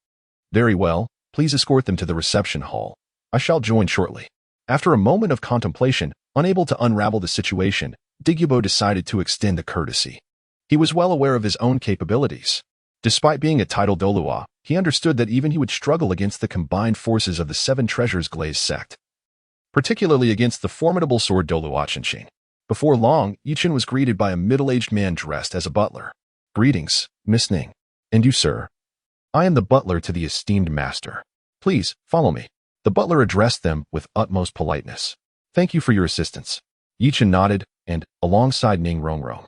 Very well, please escort them to the reception hall. I shall join shortly. After a moment of contemplation, unable to unravel the situation, Douluo decided to extend a courtesy. He was well aware of his own capabilities. Despite being a titled Douluo, he understood that even he would struggle against the combined forces of the Seven Treasures Glazed Sect, particularly against the formidable sword Douluo Qinshin. Before long, Yi Chun was greeted by a middle-aged man dressed as a butler. Greetings, Miss Ning. And you, sir? I am the butler to the esteemed master. Please, follow me. The butler addressed them with utmost politeness. Thank you for your assistance. Yi Chun nodded and, alongside Ning Rongrong,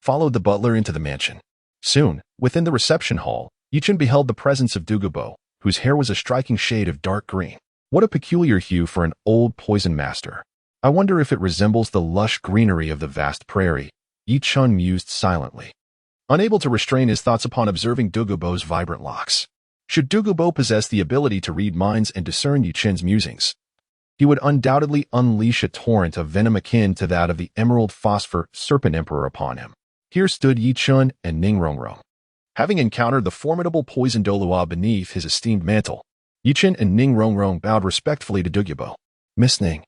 followed the butler into the mansion. Soon, within the reception hall, Yi Chun beheld the presence of Douluo, whose hair was a striking shade of dark green. What a peculiar hue for an old poison master. I wonder if it resembles the lush greenery of the vast prairie. Yi Chun mused silently, unable to restrain his thoughts upon observing Douluo's vibrant locks. Should Douluo possess the ability to read minds and discern Yi Chun's musings, he would undoubtedly unleash a torrent of venom akin to that of the Emerald Phosphor Serpent Emperor upon him. Here stood Yi Chun and Ning Rongrong. Having encountered the formidable poison Douluo beneath his esteemed mantle, Yi Chun and Ning Rongrong bowed respectfully to Douluo. Miss Ning,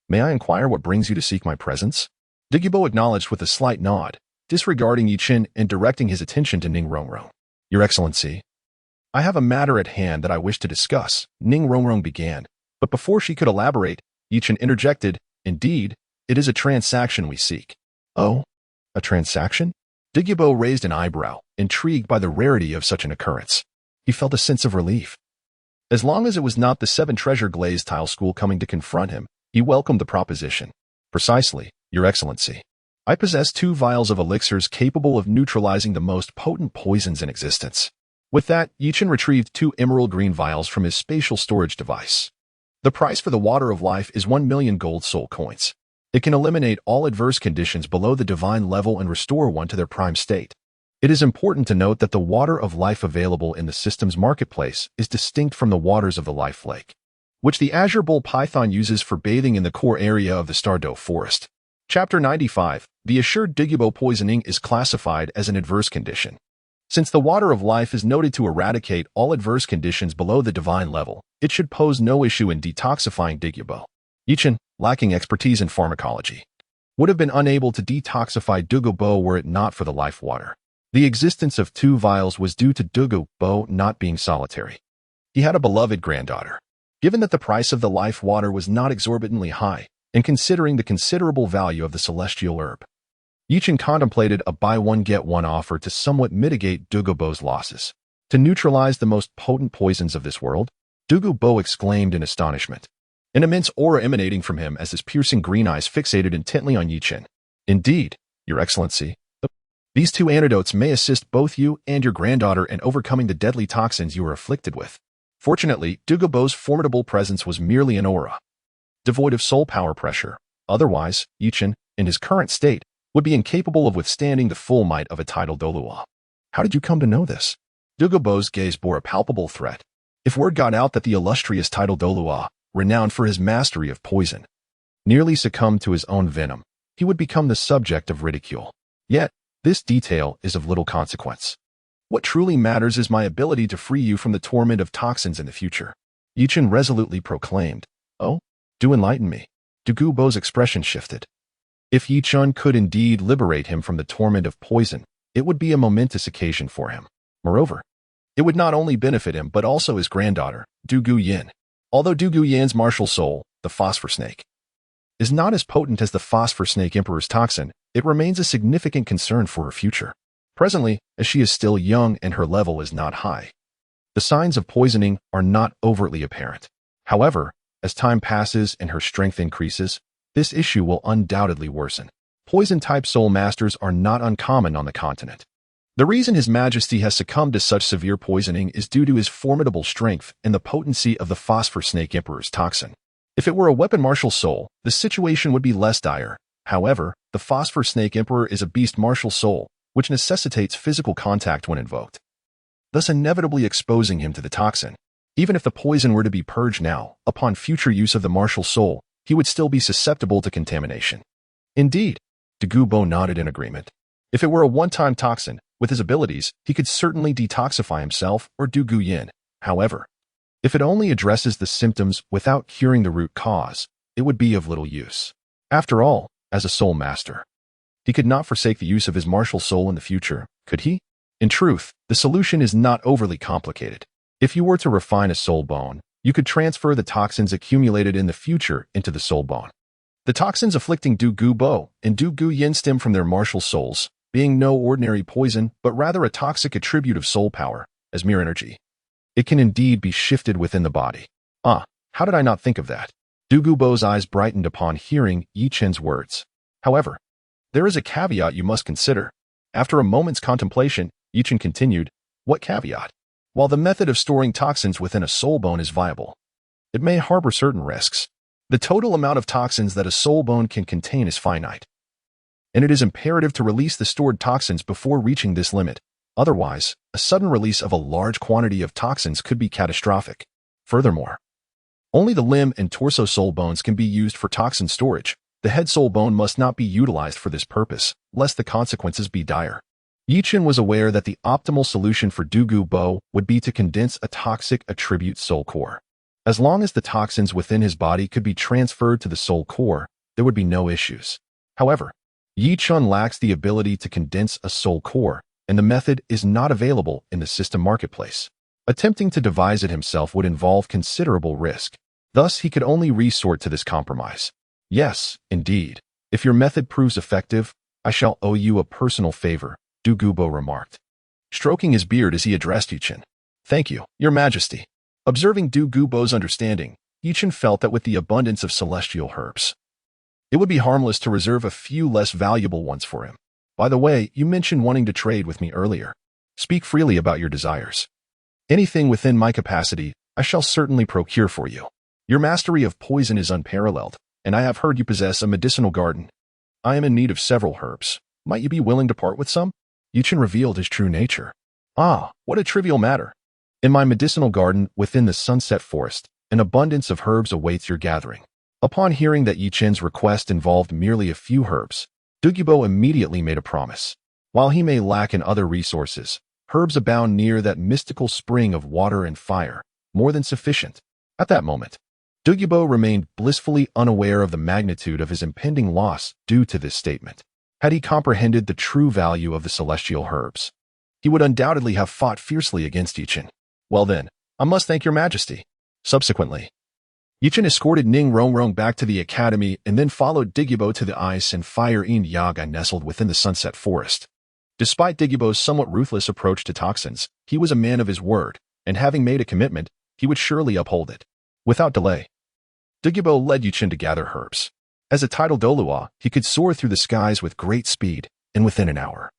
may I inquire what brings you to seek my presence? Douluo acknowledged with a slight nod, disregarding Yi Chun and directing his attention to Ning Rongrong. Your Excellency, I have a matter at hand that I wish to discuss, Ning Rongrong began, but before she could elaborate, Yi Chun interjected, Indeed, it is a transaction we seek. Oh? A transaction? Douluo raised an eyebrow, intrigued by the rarity of such an occurrence. He felt a sense of relief. As long as it was not the Seven Treasure Glazed Tile School coming to confront him, he welcomed the proposition. Precisely, Your Excellency. I possess 2 vials of elixirs capable of neutralizing the most potent poisons in existence. With that, Yi Chun retrieved 2 emerald green vials from his spatial storage device. The price for the Water of Life is 1 million gold soul coins. It can eliminate all adverse conditions below the divine level and restore one to their prime state. It is important to note that the Water of Life available in the system's marketplace is distinct from the waters of the Life Lake, which the Azure Bull Python uses for bathing in the core area of the Stardow Forest. Chapter 95. The assured Douluo poisoning is classified as an adverse condition. Since the Water of Life is noted to eradicate all adverse conditions below the divine level, it should pose no issue in detoxifying Douluo. Yi Chun, lacking expertise in pharmacology, would have been unable to detoxify Douluo were it not for the life water. The existence of two vials was due to Douluo not being solitary. He had a beloved granddaughter. Given that the price of the life water was not exorbitantly high, and considering the considerable value of the celestial herb, Yichen contemplated a buy-one-get-one offer to somewhat mitigate Douluo's losses. To neutralize the most potent poisons of this world, Douluo exclaimed in astonishment, an immense aura emanating from him as his piercing green eyes fixated intently on Yichen. Indeed, Your Excellency, these two antidotes may assist both you and your granddaughter in overcoming the deadly toxins you are afflicted with. Fortunately, Douluo's formidable presence was merely an aura, devoid of soul power pressure. Otherwise, Yichen, in his current state, would be incapable of withstanding the full might of a tidal Douluo. How did you come to know this? Douluo's gaze bore a palpable threat. If word got out that the illustrious tidal Douluo, renowned for his mastery of poison, nearly succumbed to his own venom, he would become the subject of ridicule. Yet, this detail is of little consequence. What truly matters is my ability to free you from the torment of toxins in the future. Yichen resolutely proclaimed. Oh, do enlighten me. Douluo's expression shifted. If Yichen could indeed liberate him from the torment of poison, it would be a momentous occasion for him. Moreover, it would not only benefit him but also his granddaughter, Douluo Yin. Although Douluo Yin's martial soul, the phosphor snake, is not as potent as the phosphor snake emperor's toxin, it remains a significant concern for her future. Presently, as she is still young and her level is not high, the signs of poisoning are not overtly apparent. However, as time passes and her strength increases, this issue will undoubtedly worsen. Poison-type soul masters are not uncommon on the continent. The reason His Majesty has succumbed to such severe poisoning is due to his formidable strength and the potency of the phosphor snake emperor's toxin. If it were a weapon martial soul, the situation would be less dire. However, the phosphor snake emperor is a beast martial soul, which necessitates physical contact when invoked, thus inevitably exposing him to the toxin. Even if the poison were to be purged now, upon future use of the martial soul, he would still be susceptible to contamination. Indeed, Douluo nodded in agreement. If it were a one-time toxin, with his abilities, he could certainly detoxify himself or Douluo Yin. However, if it only addresses the symptoms without curing the root cause, it would be of little use. After all, as a soul master, he could not forsake the use of his martial soul in the future, could he? In truth, the solution is not overly complicated. If you were to refine a soul bone, you could transfer the toxins accumulated in the future into the soul bone. The toxins afflicting Douluo and Douluo Yin stem from their martial souls, being no ordinary poison, but rather a toxic attribute of soul power, as mere energy. It can indeed be shifted within the body. Ah, how did I not think of that? Douluo's eyes brightened upon hearing Yichen's words. However, there is a caveat you must consider. After a moment's contemplation, Yichen continued, what caveat? While the method of storing toxins within a soul bone is viable, it may harbor certain risks. The total amount of toxins that a soul bone can contain is finite, and it is imperative to release the stored toxins before reaching this limit. Otherwise, a sudden release of a large quantity of toxins could be catastrophic. Furthermore, only the limb and torso soul bones can be used for toxin storage. The head soul bone must not be utilized for this purpose, lest the consequences be dire. Yichen was aware that the optimal solution for Douluo would be to condense a toxic attribute soul core. As long as the toxins within his body could be transferred to the soul core, there would be no issues. However, Yichen lacks the ability to condense a soul core, and the method is not available in the system marketplace. Attempting to devise it himself would involve considerable risk. Thus, he could only resort to this compromise. Yes, indeed. If your method proves effective, I shall owe you a personal favor, Douluo remarked, stroking his beard as he addressed Yichen. Thank you, Your Majesty. Observing Douluo's understanding, Yichen felt that with the abundance of celestial herbs, it would be harmless to reserve a few less valuable ones for him. By the way, you mentioned wanting to trade with me earlier. Speak freely about your desires. Anything within my capacity, I shall certainly procure for you. Your mastery of poison is unparalleled, and I have heard you possess a medicinal garden. I am in need of several herbs. Might you be willing to part with some? Yichen revealed his true nature. Ah, what a trivial matter. In my medicinal garden within the Sunset Forest, an abundance of herbs awaits your gathering. Upon hearing that Yichen's request involved merely a few herbs, Douluo immediately made a promise. While he may lack in other resources, herbs abound near that mystical spring of water and fire, more than sufficient. At that moment, Douluo remained blissfully unaware of the magnitude of his impending loss due to this statement. Had he comprehended the true value of the celestial herbs, he would undoubtedly have fought fiercely against Yichen. Well then, I must thank your majesty. Subsequently, Yichen escorted Ning Rongrong back to the academy and then followed Diggybo to the ice and fire Yaga nestled within the Sunset Forest. Despite Diggybo's somewhat ruthless approach to toxins, he was a man of his word, and having made a commitment, he would surely uphold it. Without delay, Diggybo led Yichen to gather herbs. As a titled Douluo, he could soar through the skies with great speed, and within an hour,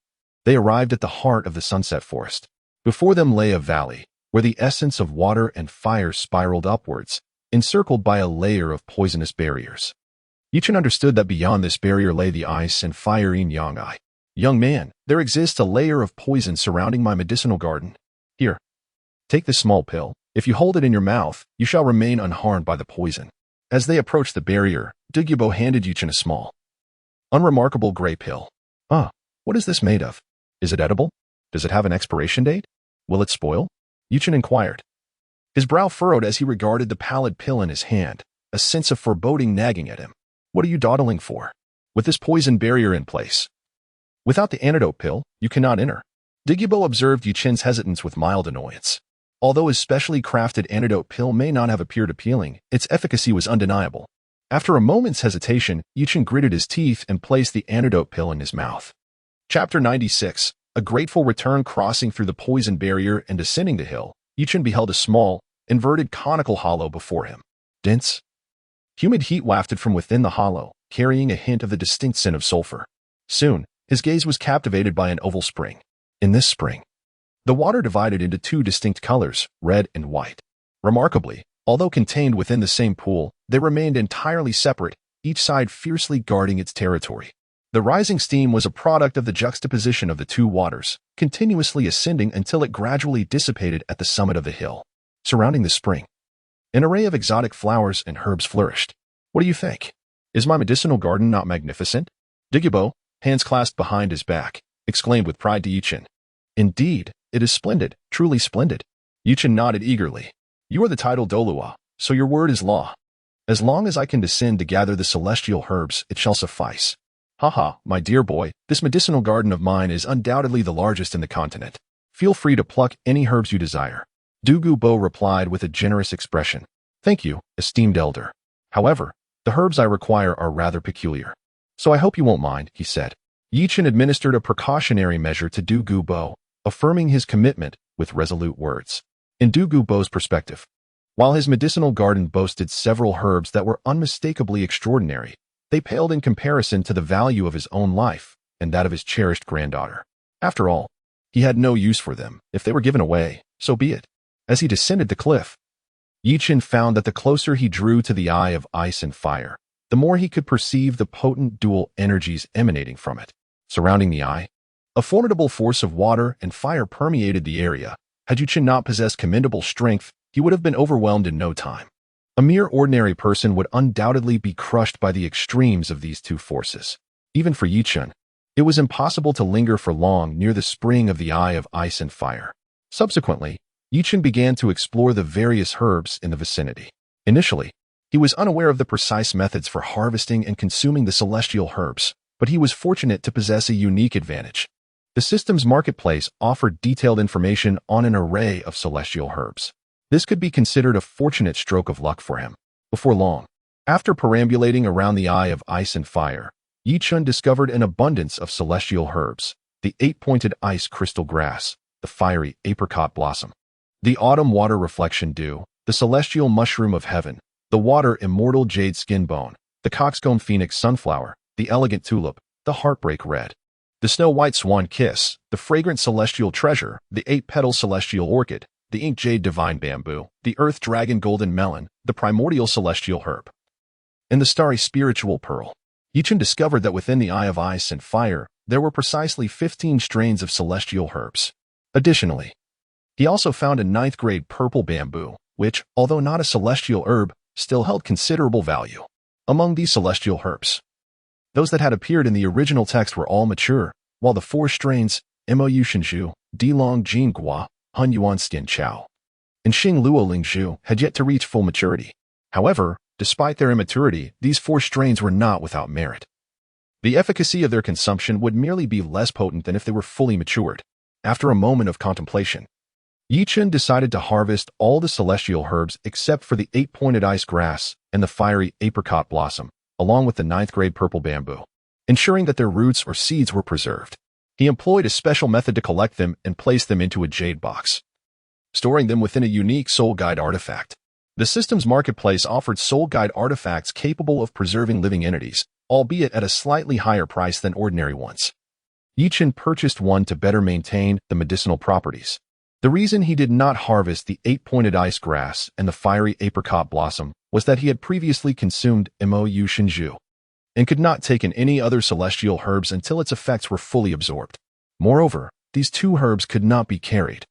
they arrived at the heart of the Sunset Forest. Before them lay a valley, where the essence of water and fire spiraled upwards, encircled by a layer of poisonous barriers. Yichen understood that beyond this barrier lay the ice and fire Yang. Young man, there exists a layer of poison surrounding my medicinal garden. Here, take this small pill. If you hold it in your mouth, you shall remain unharmed by the poison. As they approached the barrier, Diggybo handed Yichen a small, unremarkable gray pill. What is this made of? Is it edible? Does it have an expiration date? Will it spoil? Yichen inquired. His brow furrowed as he regarded the pallid pill in his hand, a sense of foreboding nagging at him. What are you dawdling for? With this poison barrier in place. Without the antidote pill, you cannot enter. Diggybo observed Yichen's hesitance with mild annoyance. Although his specially crafted antidote pill may not have appeared appealing, its efficacy was undeniable. After a moment's hesitation, Yichen gritted his teeth and placed the antidote pill in his mouth. Chapter 96. A grateful return. Crossing through the poison barrier and descending the hill, Yichen beheld a small, inverted conical hollow before him. Dense, humid heat wafted from within the hollow, carrying a hint of the distinct scent of sulfur. Soon, his gaze was captivated by an oval spring. In this spring, the water divided into two distinct colors, red and white. Remarkably, although contained within the same pool, they remained entirely separate, each side fiercely guarding its territory. The rising steam was a product of the juxtaposition of the two waters, continuously ascending until it gradually dissipated at the summit of the hill. Surrounding the spring, an array of exotic flowers and herbs flourished. What do you think? Is my medicinal garden not magnificent? Diggybo, hands clasped behind his back, exclaimed with pride to Yichen. Indeed, it is splendid, truly splendid. Yichen nodded eagerly. You are the titled Douluo, so your word is law. As long as I can descend to gather the celestial herbs, it shall suffice. Haha, my dear boy, this medicinal garden of mine is undoubtedly the largest in the continent. Feel free to pluck any herbs you desire. Douluo replied with a generous expression. Thank you, esteemed elder. However, the herbs I require are rather peculiar. So I hope you won't mind, he said. Yichen administered a precautionary measure to Douluo, affirming his commitment with resolute words. In Douluo's perspective, while his medicinal garden boasted several herbs that were unmistakably extraordinary, they paled in comparison to the value of his own life and that of his cherished granddaughter. After all, he had no use for them. If they were given away, so be it. As he descended the cliff, Yichen found that the closer he drew to the eye of ice and fire, the more he could perceive the potent dual energies emanating from it. Surrounding the eye, a formidable force of water and fire permeated the area. Had Yichen not possessed commendable strength, he would have been overwhelmed in no time. A mere ordinary person would undoubtedly be crushed by the extremes of these two forces. Even for Yichen, it was impossible to linger for long near the spring of the eye of ice and fire. Subsequently, Yichen began to explore the various herbs in the vicinity. Initially, he was unaware of the precise methods for harvesting and consuming the celestial herbs, but he was fortunate to possess a unique advantage. The system's marketplace offered detailed information on an array of celestial herbs. This could be considered a fortunate stroke of luck for him. Before long, after perambulating around the eye of ice and fire, Yichen discovered an abundance of celestial herbs: the eight-pointed ice crystal grass, the fiery apricot blossom, the autumn water reflection dew, the celestial mushroom of heaven, the water immortal jade skin bone, the coxcomb phoenix sunflower, the elegant tulip, the heartbreak red, the snow-white swan kiss, the fragrant celestial treasure, the eight-petal celestial orchid, the ink jade divine bamboo, the earth dragon golden melon, the primordial celestial herb, and the starry spiritual pearl. Yichen discovered that within the eye of ice and fire, there were precisely 15 strains of celestial herbs. Additionally, he also found a ninth-grade purple bamboo, which, although not a celestial herb, still held considerable value. Among these celestial herbs, those that had appeared in the original text were all mature, while the 4 strains, Mou Shinju, Dilong Jin Gua, Hun Yuan Stin Chao, and Xing Luo Ling Zhu had yet to reach full maturity. However, despite their immaturity, these 4 strains were not without merit. The efficacy of their consumption would merely be less potent than if they were fully matured. After a moment of contemplation, Yichen decided to harvest all the celestial herbs except for the 8-pointed ice grass and the fiery apricot blossom, along with the 9th-grade purple bamboo, ensuring that their roots or seeds were preserved. He employed a special method to collect them and place them into a jade box, storing them within a unique Soul Guide artifact. The system's marketplace offered Soul Guide artifacts capable of preserving living entities, albeit at a slightly higher price than ordinary ones. Yichen purchased one to better maintain the medicinal properties. The reason he did not harvest the 8-pointed ice grass and the fiery apricot blossom was that he had previously consumed Mo Yu Shinju and could not take in any other celestial herbs until its effects were fully absorbed. Moreover, these 2 herbs could not be carried.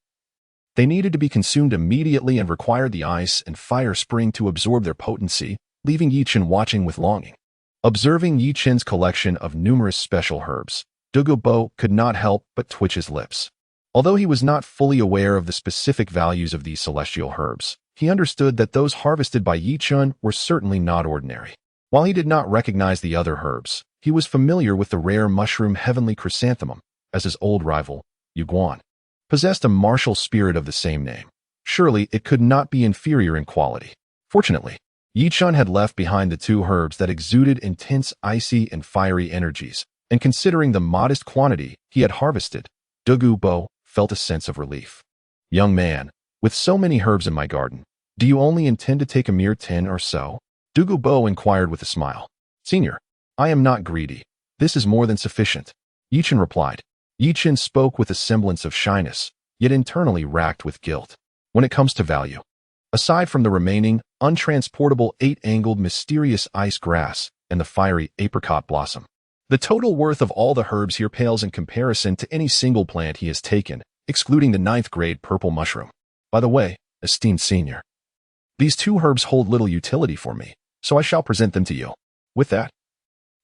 They needed to be consumed immediately and required the ice and fire spring to absorb their potency, leaving Yichen watching with longing. Observing Yichen's collection of numerous special herbs, Douluo could not help but twitch his lips. Although he was not fully aware of the specific values of these celestial herbs, he understood that those harvested by Yichen were certainly not ordinary. While he did not recognize the other herbs, he was familiar with the rare mushroom heavenly chrysanthemum, as his old rival, Yuguan, possessed a martial spirit of the same name. Surely it could not be inferior in quality. Fortunately, Yichen had left behind the 2 herbs that exuded intense icy and fiery energies, and considering the modest quantity he had harvested, Douluo felt a sense of relief. Young man, with so many herbs in my garden, do you only intend to take a mere 10 or so? Douluo inquired with a smile. Senior, I am not greedy. This is more than sufficient. Yichen replied. Yichen spoke with a semblance of shyness, yet internally racked with guilt. When it comes to value, aside from the remaining, untransportable 8-angled mysterious ice grass and the fiery apricot blossom, the total worth of all the herbs here pales in comparison to any single plant he has taken, excluding the 9th-grade purple mushroom. By the way, esteemed senior, these 2 herbs hold little utility for me, so I shall present them to you. With that,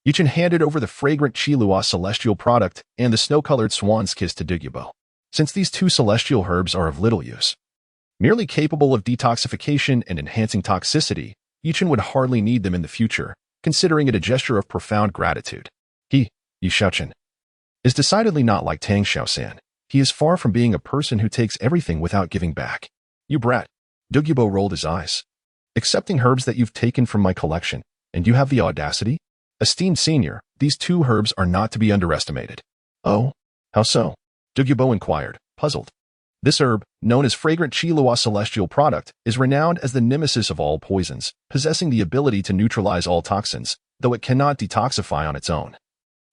Yichen handed over the fragrant Qilua celestial product and the snow-colored swan's kiss to Douluo. Since these 2 celestial herbs are of little use, merely capable of detoxification and enhancing toxicity, Yichen would hardly need them in the future, considering it a gesture of profound gratitude. Yi Xiaochen, is decidedly not like Tang Xiaosan. He is far from being a person who takes everything without giving back. You brat. Douluo rolled his eyes. Accepting herbs that you've taken from my collection, and you have the audacity? Esteemed senior, these 2 herbs are not to be underestimated. Oh, how so? Douluo inquired, puzzled. This herb, known as fragrant Qilua celestial product, is renowned as the nemesis of all poisons, possessing the ability to neutralize all toxins, though it cannot detoxify on its own.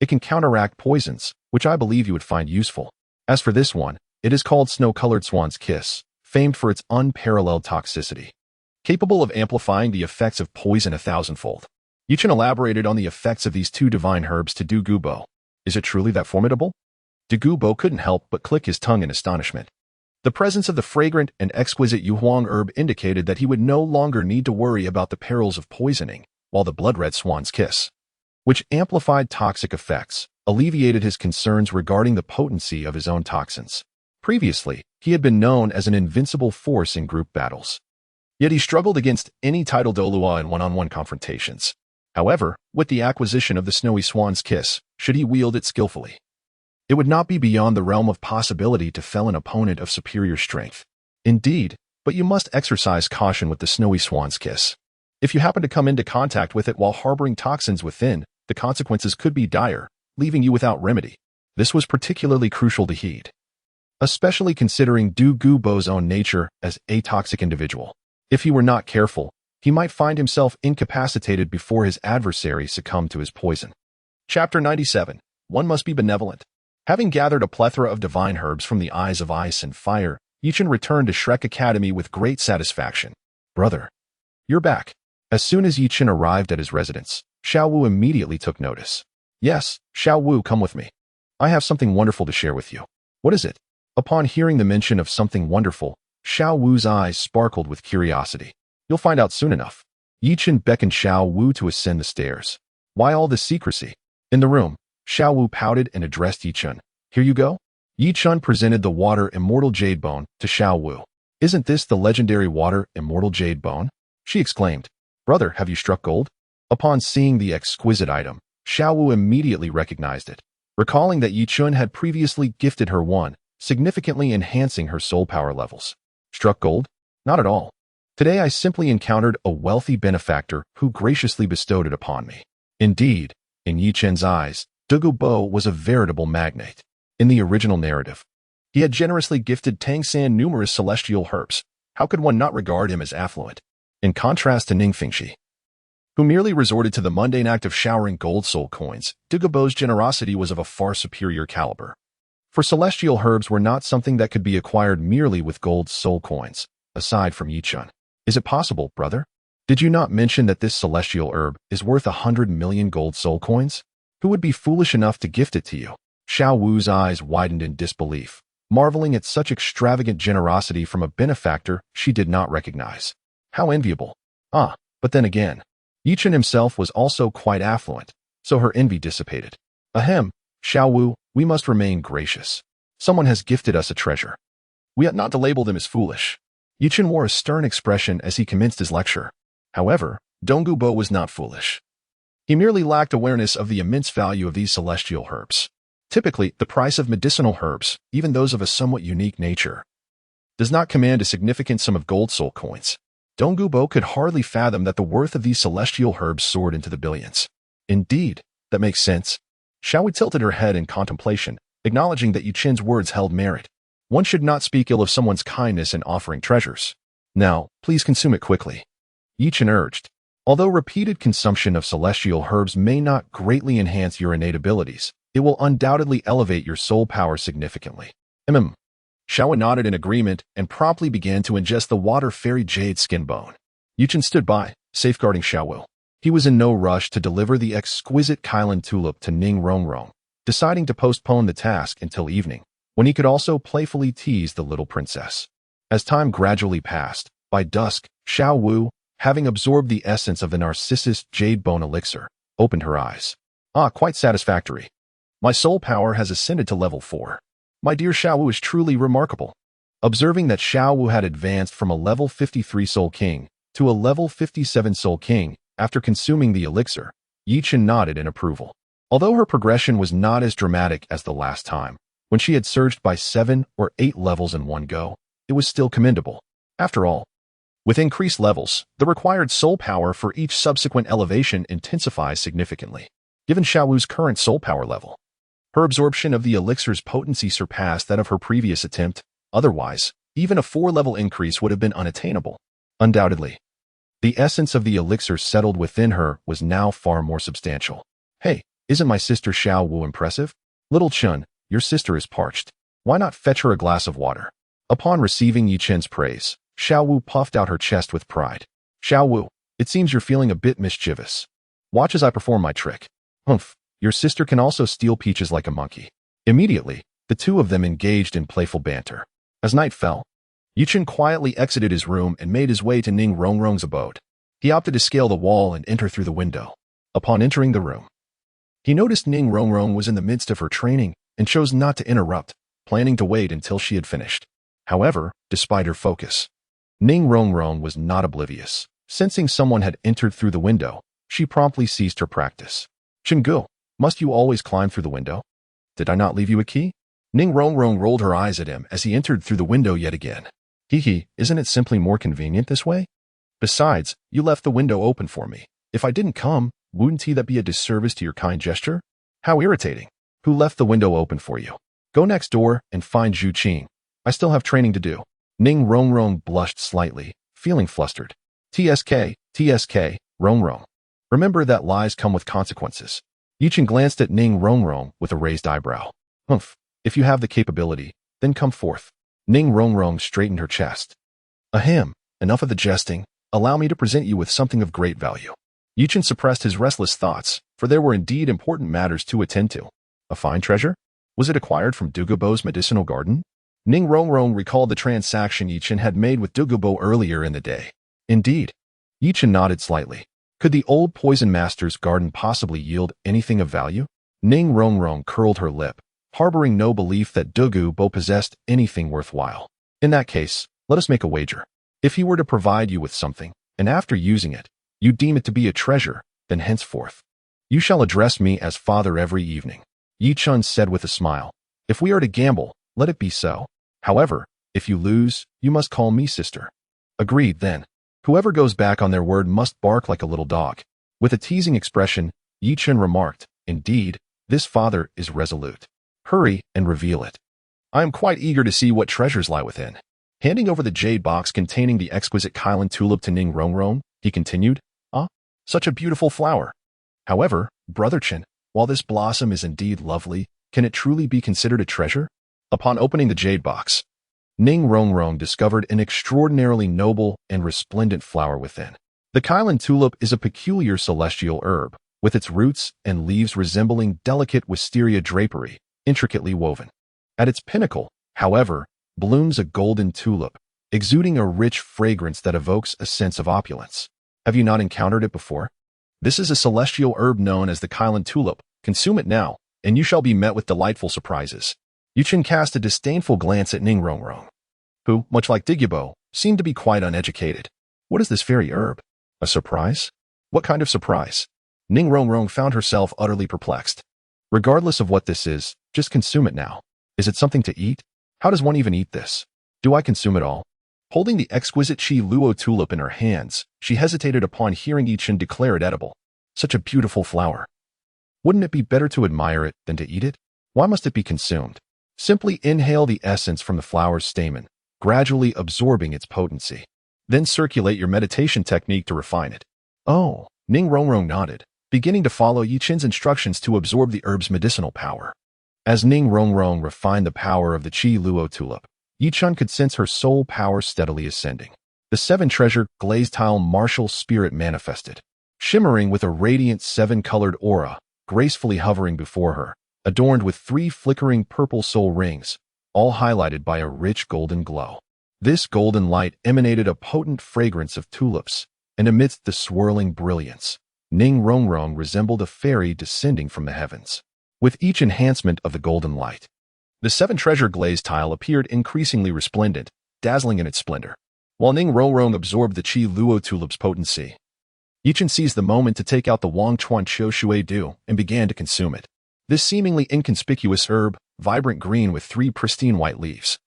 It can counteract poisons, which I believe you would find useful. As for this one, it is called snow-colored swan's kiss, famed for its unparalleled toxicity, capable of amplifying the effects of poison 1,000-fold. Yichen elaborated on the effects of these 2 divine herbs to Douluo. Is it truly that formidable? Douluo couldn't help but click his tongue in astonishment. The presence of the fragrant and exquisite Yuhuang herb indicated that he would no longer need to worry about the perils of poisoning, while the blood-red swan's kiss, which amplified toxic effects, alleviated his concerns regarding the potency of his own toxins. Previously, he had been known as an invincible force in group battles. Yet he struggled against any title Douluo in one-on-one confrontations. However, with the acquisition of the snowy swan's kiss, should he wield it skillfully, it would not be beyond the realm of possibility to fell an opponent of superior strength. Indeed, but you must exercise caution with the snowy swan's kiss. If you happen to come into contact with it while harboring toxins within, the consequences could be dire, leaving you without remedy. This was particularly crucial to heed, especially considering Douluo's own nature as a toxic individual. If he were not careful, he might find himself incapacitated before his adversary succumbed to his poison. Chapter 97. One must be benevolent. Having gathered a plethora of divine herbs from the eyes of ice and fire, Yichen returned to Shrek Academy with great satisfaction. Brother, you're back. As soon as Yichen arrived at his residence, Xiao Wu immediately took notice. Yes, Xiao Wu, come with me. I have something wonderful to share with you. What is it? Upon hearing the mention of something wonderful, Xiao Wu's eyes sparkled with curiosity. You'll find out soon enough. Yichen beckoned Xiao Wu to ascend the stairs. Why all this secrecy? In the room, Xiao Wu pouted and addressed Yichen. Here you go. Yichen presented the water Immortal Jade Bone to Xiao Wu. Isn't this the legendary water Immortal Jade Bone? She exclaimed. Brother, have you struck gold? Upon seeing the exquisite item, Xiao Wu immediately recognized it. Recalling that Yichen had previously gifted her one, significantly enhancing her soul power levels. Struck gold? Not at all. Today I simply encountered a wealthy benefactor who graciously bestowed it upon me. Indeed, in Yi Chen's eyes, Douluo was a veritable magnate. In the original narrative, he had generously gifted Tang San numerous celestial herbs. How could one not regard him as affluent? In contrast to Ning Fingxi, who merely resorted to the mundane act of showering gold soul coins, Douluo's generosity was of a far superior caliber. For celestial herbs were not something that could be acquired merely with gold soul coins, aside from Yi Chen. Is it possible, brother? Did you not mention that this celestial herb is worth 100 million gold soul coins? Who would be foolish enough to gift it to you? Xiao Wu's eyes widened in disbelief, marveling at such extravagant generosity from a benefactor she did not recognize. How enviable. But then again, Yi Chen himself was also quite affluent, so her envy dissipated. Ahem, Xiao Wu, we must remain gracious. Someone has gifted us a treasure. We ought not to label them as foolish. Yi Chen wore a stern expression as he commenced his lecture. However, Douluo was not foolish. He merely lacked awareness of the immense value of these celestial herbs. Typically, the price of medicinal herbs, even those of a somewhat unique nature, does not command a significant sum of gold soul coins. Douluo could hardly fathom that the worth of these celestial herbs soared into the billions. Indeed, that makes sense. Xiao Wu tilted her head in contemplation, acknowledging that Yi Chen's words held merit. One should not speak ill of someone's kindness in offering treasures. Now, please consume it quickly. Yi Chen urged. Although repeated consumption of celestial herbs may not greatly enhance your innate abilities, it will undoubtedly elevate your soul power significantly. Xiao Wu nodded in agreement and promptly began to ingest the water fairy jade skin bone. Yi Chen stood by, safeguarding Xiao Wu. He was in no rush to deliver the exquisite Kailan tulip to Ning Rongrong, deciding to postpone the task until evening, when he could also playfully tease the little princess. As time gradually passed, by dusk, Xiao Wu, having absorbed the essence of the Narcissus jade bone elixir, opened her eyes. Quite satisfactory. My soul power has ascended to level 4. My dear Xiao Wu is truly remarkable. Observing that Xiao Wu had advanced from a level 53 Soul King to a level 57 Soul King after consuming the elixir, Yi Chen nodded in approval. Although her progression was not as dramatic as the last time, when she had surged by 7 or 8 levels in one go, it was still commendable. After all, with increased levels, the required soul power for each subsequent elevation intensifies significantly. Given Xiao Wu's current soul power level, her absorption of the elixir's potency surpassed that of her previous attempt. Otherwise, even a 4-level increase would have been unattainable. Undoubtedly, the essence of the elixir settled within her was now far more substantial. Hey, isn't my sister Xiao Wu impressive? Little Chun, your sister is parched. Why not fetch her a glass of water? Upon receiving Yi Chen's praise, Xiao Wu puffed out her chest with pride. Xiao Wu, it seems you're feeling a bit mischievous. Watch as I perform my trick. Humph, your sister can also steal peaches like a monkey. Immediately, the two of them engaged in playful banter. As night fell, Yi Chen quietly exited his room and made his way to Ning Rongrong's abode. He opted to scale the wall and enter through the window. Upon entering the room, he noticed Ning Rongrong was in the midst of her training and chose not to interrupt, planning to wait until she had finished. However, despite her focus, Ning Rongrong was not oblivious. Sensing someone had entered through the window, she promptly ceased her practice. Chenggu, must you always climb through the window? Did I not leave you a key? Ning Rongrong rolled her eyes at him as he entered through the window yet again. Hee, isn't it simply more convenient this way? Besides, you left the window open for me. If I didn't come, wouldn't that be a disservice to your kind gesture? How irritating. Who left the window open for you? Go next door and find Zhu Qing. I still have training to do. Ning Rongrong blushed slightly, feeling flustered. TSK, Rongrong. Remember that lies come with consequences. Yi Chen glanced at Ning Rongrong with a raised eyebrow. Humph, if you have the capability, then come forth. Ning Rongrong straightened her chest. Ahem, enough of the jesting. Allow me to present you with something of great value. Yi Chen suppressed his restless thoughts, for there were indeed important matters to attend to. A fine treasure? Was it acquired from Douluo's medicinal garden? Ning Rongrong recalled the transaction Yi Chen had made with Douluo earlier in the day. Indeed. Yi Chen nodded slightly. Could the old poison master's garden possibly yield anything of value? Ning Rongrong curled her lip, harboring no belief that Douluo possessed anything worthwhile. In that case, let us make a wager. If he were to provide you with something, and after using it, you deem it to be a treasure, then henceforth, you shall address me as father every evening. Yi Chen said with a smile. If we are to gamble, Let it be so. However, if you lose, you must call me sister. Agreed, then. Whoever goes back on their word must bark like a little dog. With a teasing expression, Yi Chen remarked, indeed, this father is resolute. Hurry and reveal it. I am quite eager to see what treasures lie within. Handing over the jade box containing the exquisite Kailan tulip to Ning Rongrong, he continued, Ah, such a beautiful flower. However, Brother Chen, while this blossom is indeed lovely, can it truly be considered a treasure? Upon opening the jade box, Ning Rongrong discovered an extraordinarily noble and resplendent flower within. The Kailan tulip is a peculiar celestial herb, with its roots and leaves resembling delicate wisteria drapery, intricately woven. At its pinnacle, however, blooms a golden tulip, exuding a rich fragrance that evokes a sense of opulence. Have you not encountered it before? This is a celestial herb known as the Kailan tulip. Consume it now, and you shall be met with delightful surprises. Yi Chen cast a disdainful glance at Ning Rongrong, who, much like Diggybo, seemed to be quite uneducated. What is this fairy herb? A surprise? What kind of surprise? Ning Rongrong found herself utterly perplexed. Regardless of what this is, just consume it now. Is it something to eat? How does one even eat this? Do I consume it all? Holding the exquisite Douluo tulip in her hands, she hesitated upon hearing Yi Chen declare it edible. Such a beautiful flower. Wouldn't it be better to admire it than to eat it? Why must it be consumed? Simply inhale the essence from the flower's stamen, gradually absorbing its potency. Then circulate your meditation technique to refine it. Oh, Ning Rongrong nodded, beginning to follow Yi Chen's instructions to absorb the herb's medicinal power. As Ning Rongrong refined the power of the Douluo tulip, Yi Chen could sense her soul power steadily ascending. The seven-treasure glazed tile martial spirit manifested, shimmering with a radiant seven-colored aura, gracefully hovering before her, adorned with 3 flickering purple soul rings, all highlighted by a rich golden glow. This golden light emanated a potent fragrance of tulips, and amidst the swirling brilliance, Ning Rongrong resembled a fairy descending from the heavens. With each enhancement of the golden light, the seven-treasure glazed tile appeared increasingly resplendent, dazzling in its splendor. While Ning Rongrong absorbed the Douluo tulip's potency, Yi Chen seized the moment to take out the Wang Chuan Qiu Shui Du and began to consume it. This seemingly inconspicuous herb, vibrant green with 3 pristine white leaves,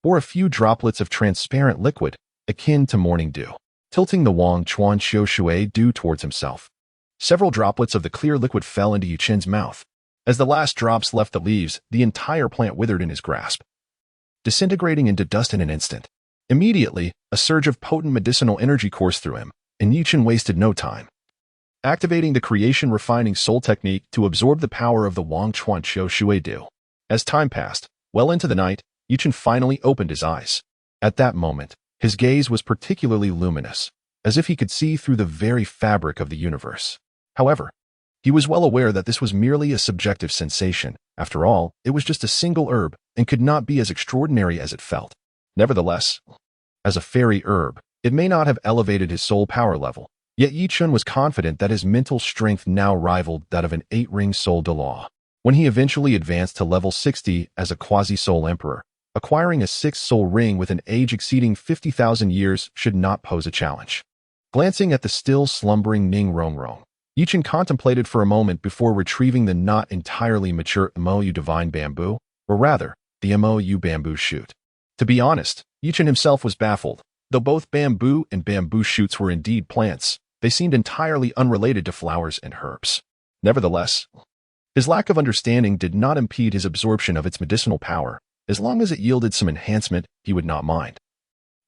bore a few droplets of transparent liquid, akin to morning dew. Tilting the Wang Chuan Qiu Shui Du towards himself, several droplets of the clear liquid fell into Yi Chen's mouth. As the last drops left the leaves, the entire plant withered in his grasp, disintegrating into dust in an instant. Immediately, a surge of potent medicinal energy coursed through him, and Yi Chen wasted no time, activating the creation-refining soul technique to absorb the power of the Wang Chuan Qiu Shui Du. As time passed, well into the night, Yi Chen finally opened his eyes. At that moment, his gaze was particularly luminous, as if he could see through the very fabric of the universe. However, he was well aware that this was merely a subjective sensation. After all, it was just a single herb and could not be as extraordinary as it felt. Nevertheless, as a fairy herb, it may not have elevated his soul power level, yet Yi Chen was confident that his mental strength now rivaled that of an 8-ring soul Douluo. When he eventually advanced to level 60 as a quasi-soul emperor, acquiring a 6th soul ring with an age exceeding 50,000 years should not pose a challenge. Glancing at the still slumbering Ning Rongrong, Yi Chen contemplated for a moment before retrieving the not entirely mature MOU divine bamboo, or rather, the MOU bamboo shoot. To be honest, Yi Chen himself was baffled. Though both bamboo and bamboo shoots were indeed plants, they seemed entirely unrelated to flowers and herbs. Nevertheless, his lack of understanding did not impede his absorption of its medicinal power. As long as it yielded some enhancement, he would not mind,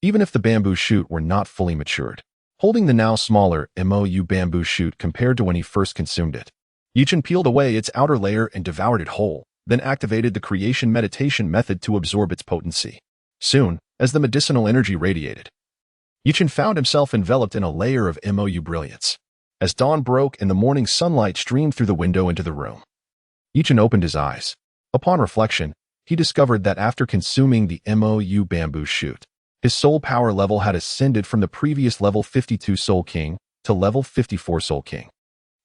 even if the bamboo shoot were not fully matured. Holding the now smaller MOU bamboo shoot compared to when he first consumed it, Yi Chen peeled away its outer layer and devoured it whole, then activated the creation meditation method to absorb its potency. Soon, as the medicinal energy radiated, Yi Chen found himself enveloped in a layer of MOU brilliance. As dawn broke and the morning sunlight streamed through the window into the room, Yi Chen opened his eyes. Upon reflection, he discovered that after consuming the MOU bamboo shoot, his soul power level had ascended from the previous level 52 Soul King to level 54 Soul King.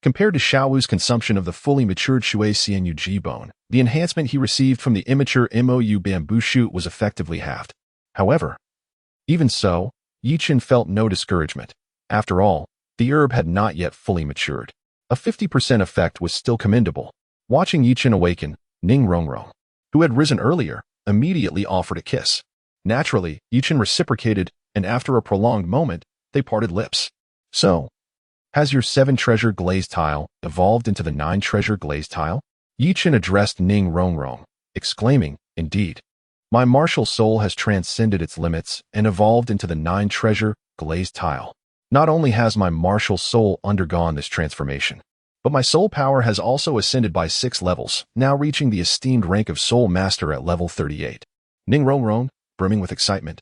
Compared to Xiaowu's consumption of the fully matured Shui Xianyu Ji bone, the enhancement he received from the immature MOU bamboo shoot was effectively halved. However, even so, Yi Chen felt no discouragement. After all, the herb had not yet fully matured. A 50% effect was still commendable. Watching Yi Chen awaken, Ning Rongrong, who had risen earlier, immediately offered a kiss. Naturally, Yichen reciprocated, and after a prolonged moment, they parted lips. So, has your 7-treasure glazed tile evolved into the 9-treasure glazed tile? Yichen addressed Ning Rongrong, exclaiming, indeed. My martial soul has transcended its limits and evolved into the 9-treasure glazed tile. Not only has my martial soul undergone this transformation, but my soul power has also ascended by 6 levels, now reaching the esteemed rank of Soul Master at level 38. Ning Rongrong, brimming with excitement,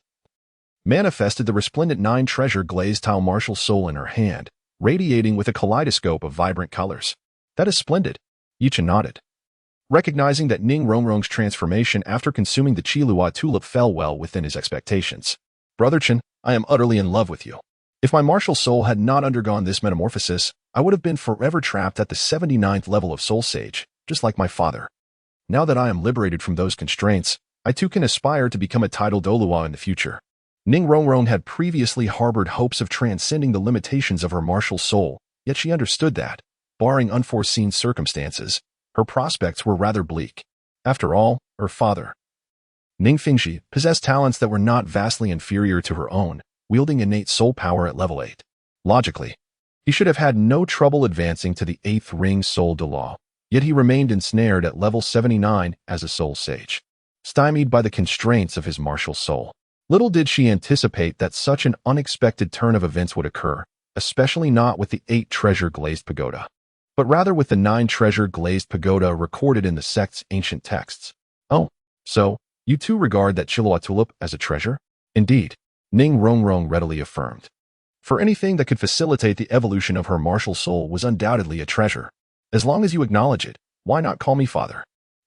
manifested the resplendent 9-treasure glazed tile martial soul in her hand, radiating with a kaleidoscope of vibrant colors. That is splendid. Yichen nodded, recognizing that Ning Rongrong's transformation after consuming the Qilua tulip fell well within his expectations. Brother Chen, I am utterly in love with you. If my martial soul had not undergone this metamorphosis, I would have been forever trapped at the 79th level of Soul Sage, just like my father. Now that I am liberated from those constraints, I too can aspire to become a titled Douluo in the future. Ning Rongrong had previously harbored hopes of transcending the limitations of her martial soul, yet she understood that, barring unforeseen circumstances, her prospects were rather bleak. After all, her father, Ning Fengxi, possessed talents that were not vastly inferior to her own, wielding innate soul power at level 8. Logically, he should have had no trouble advancing to the 8th ring Soul Douluo, yet he remained ensnared at level 79 as a soul sage, stymied by the constraints of his martial soul. Little did she anticipate that such an unexpected turn of events would occur, especially not with the 8-treasure glazed pagoda, but rather with the 9-treasure glazed pagoda recorded in the sect's ancient texts. Oh, so, you too regard that Qilua tulip as a treasure? Indeed, Ning Rongrong readily affirmed. For anything that could facilitate the evolution of her martial soul was undoubtedly a treasure. As long as you acknowledge it, why not call me father?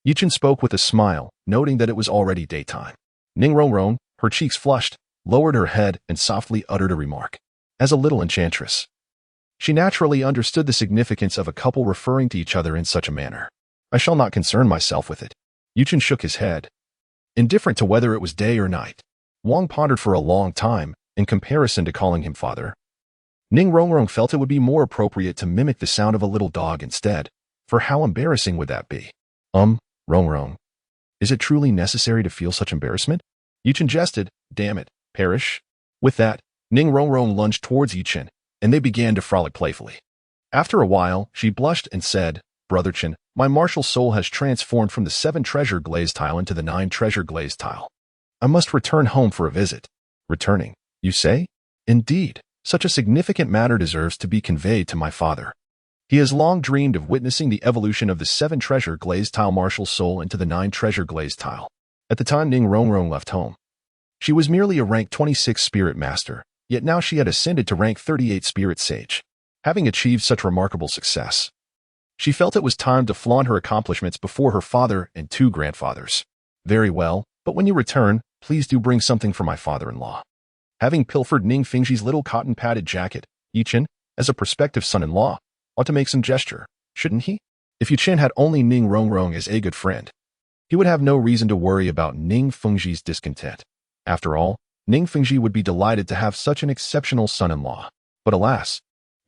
Yichen spoke with a smile, noting that it was already daytime. Ning Rongrong, her cheeks flushed, lowered her head and softly uttered a remark. As a little enchantress, she naturally understood the significance of a couple referring to each other in such a manner. I shall not concern myself with it. Yichen shook his head, indifferent to whether it was day or night. Wang pondered for a long time, in comparison to calling him father. Ning Rongrong felt it would be more appropriate to mimic the sound of a little dog instead, for how embarrassing would that be? Rongrong. Is it truly necessary to feel such embarrassment? Yichen jested, damn it, perish. With that, Ning Rongrong lunged towards Yichen, and they began to frolic playfully. After a while, she blushed and said, Brother Chen, my martial soul has transformed from the 7-treasure glazed tile into the 9-treasure glazed tile. I must return home for a visit. Returning, you say? Indeed, such a significant matter deserves to be conveyed to my father. He has long dreamed of witnessing the evolution of the 7-treasure glazed tile martial soul into the 9-treasure glazed tile. At the time Ning Rongrong left home, she was merely a rank 26 spirit master, yet now she had ascended to rank 38 spirit sage. Having achieved such remarkable success, she felt it was time to flaunt her accomplishments before her father and 2 grandfathers. Very well, but when you return, please do bring something for my father-in-law. Having pilfered Ning Fengxi's little cotton-padded jacket, Yichen, as a prospective son-in-law, ought to make some gesture, shouldn't he? If Yichen had only Ning Rongrong as a good friend, he would have no reason to worry about Ning Fengxi's discontent. After all, Ning Fengxi would be delighted to have such an exceptional son-in-law. But alas,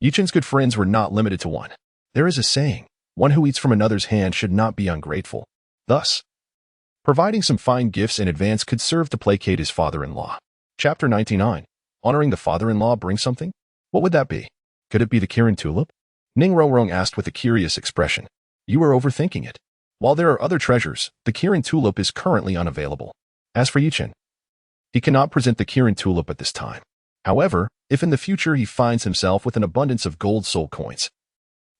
Yichen's good friends were not limited to one. There is a saying, one who eats from another's hand should not be ungrateful. Thus, providing some fine gifts in advance could serve to placate his father-in-law. Chapter 99. Honoring the father-in-law brings something? What would that be? Could it be the Kirin tulip? Ning Rongrong asked with a curious expression. You are overthinking it. While there are other treasures, the Kirin tulip is currently unavailable. As for Yichen, he cannot present the Kirin tulip at this time. However, if in the future he finds himself with an abundance of gold soul coins,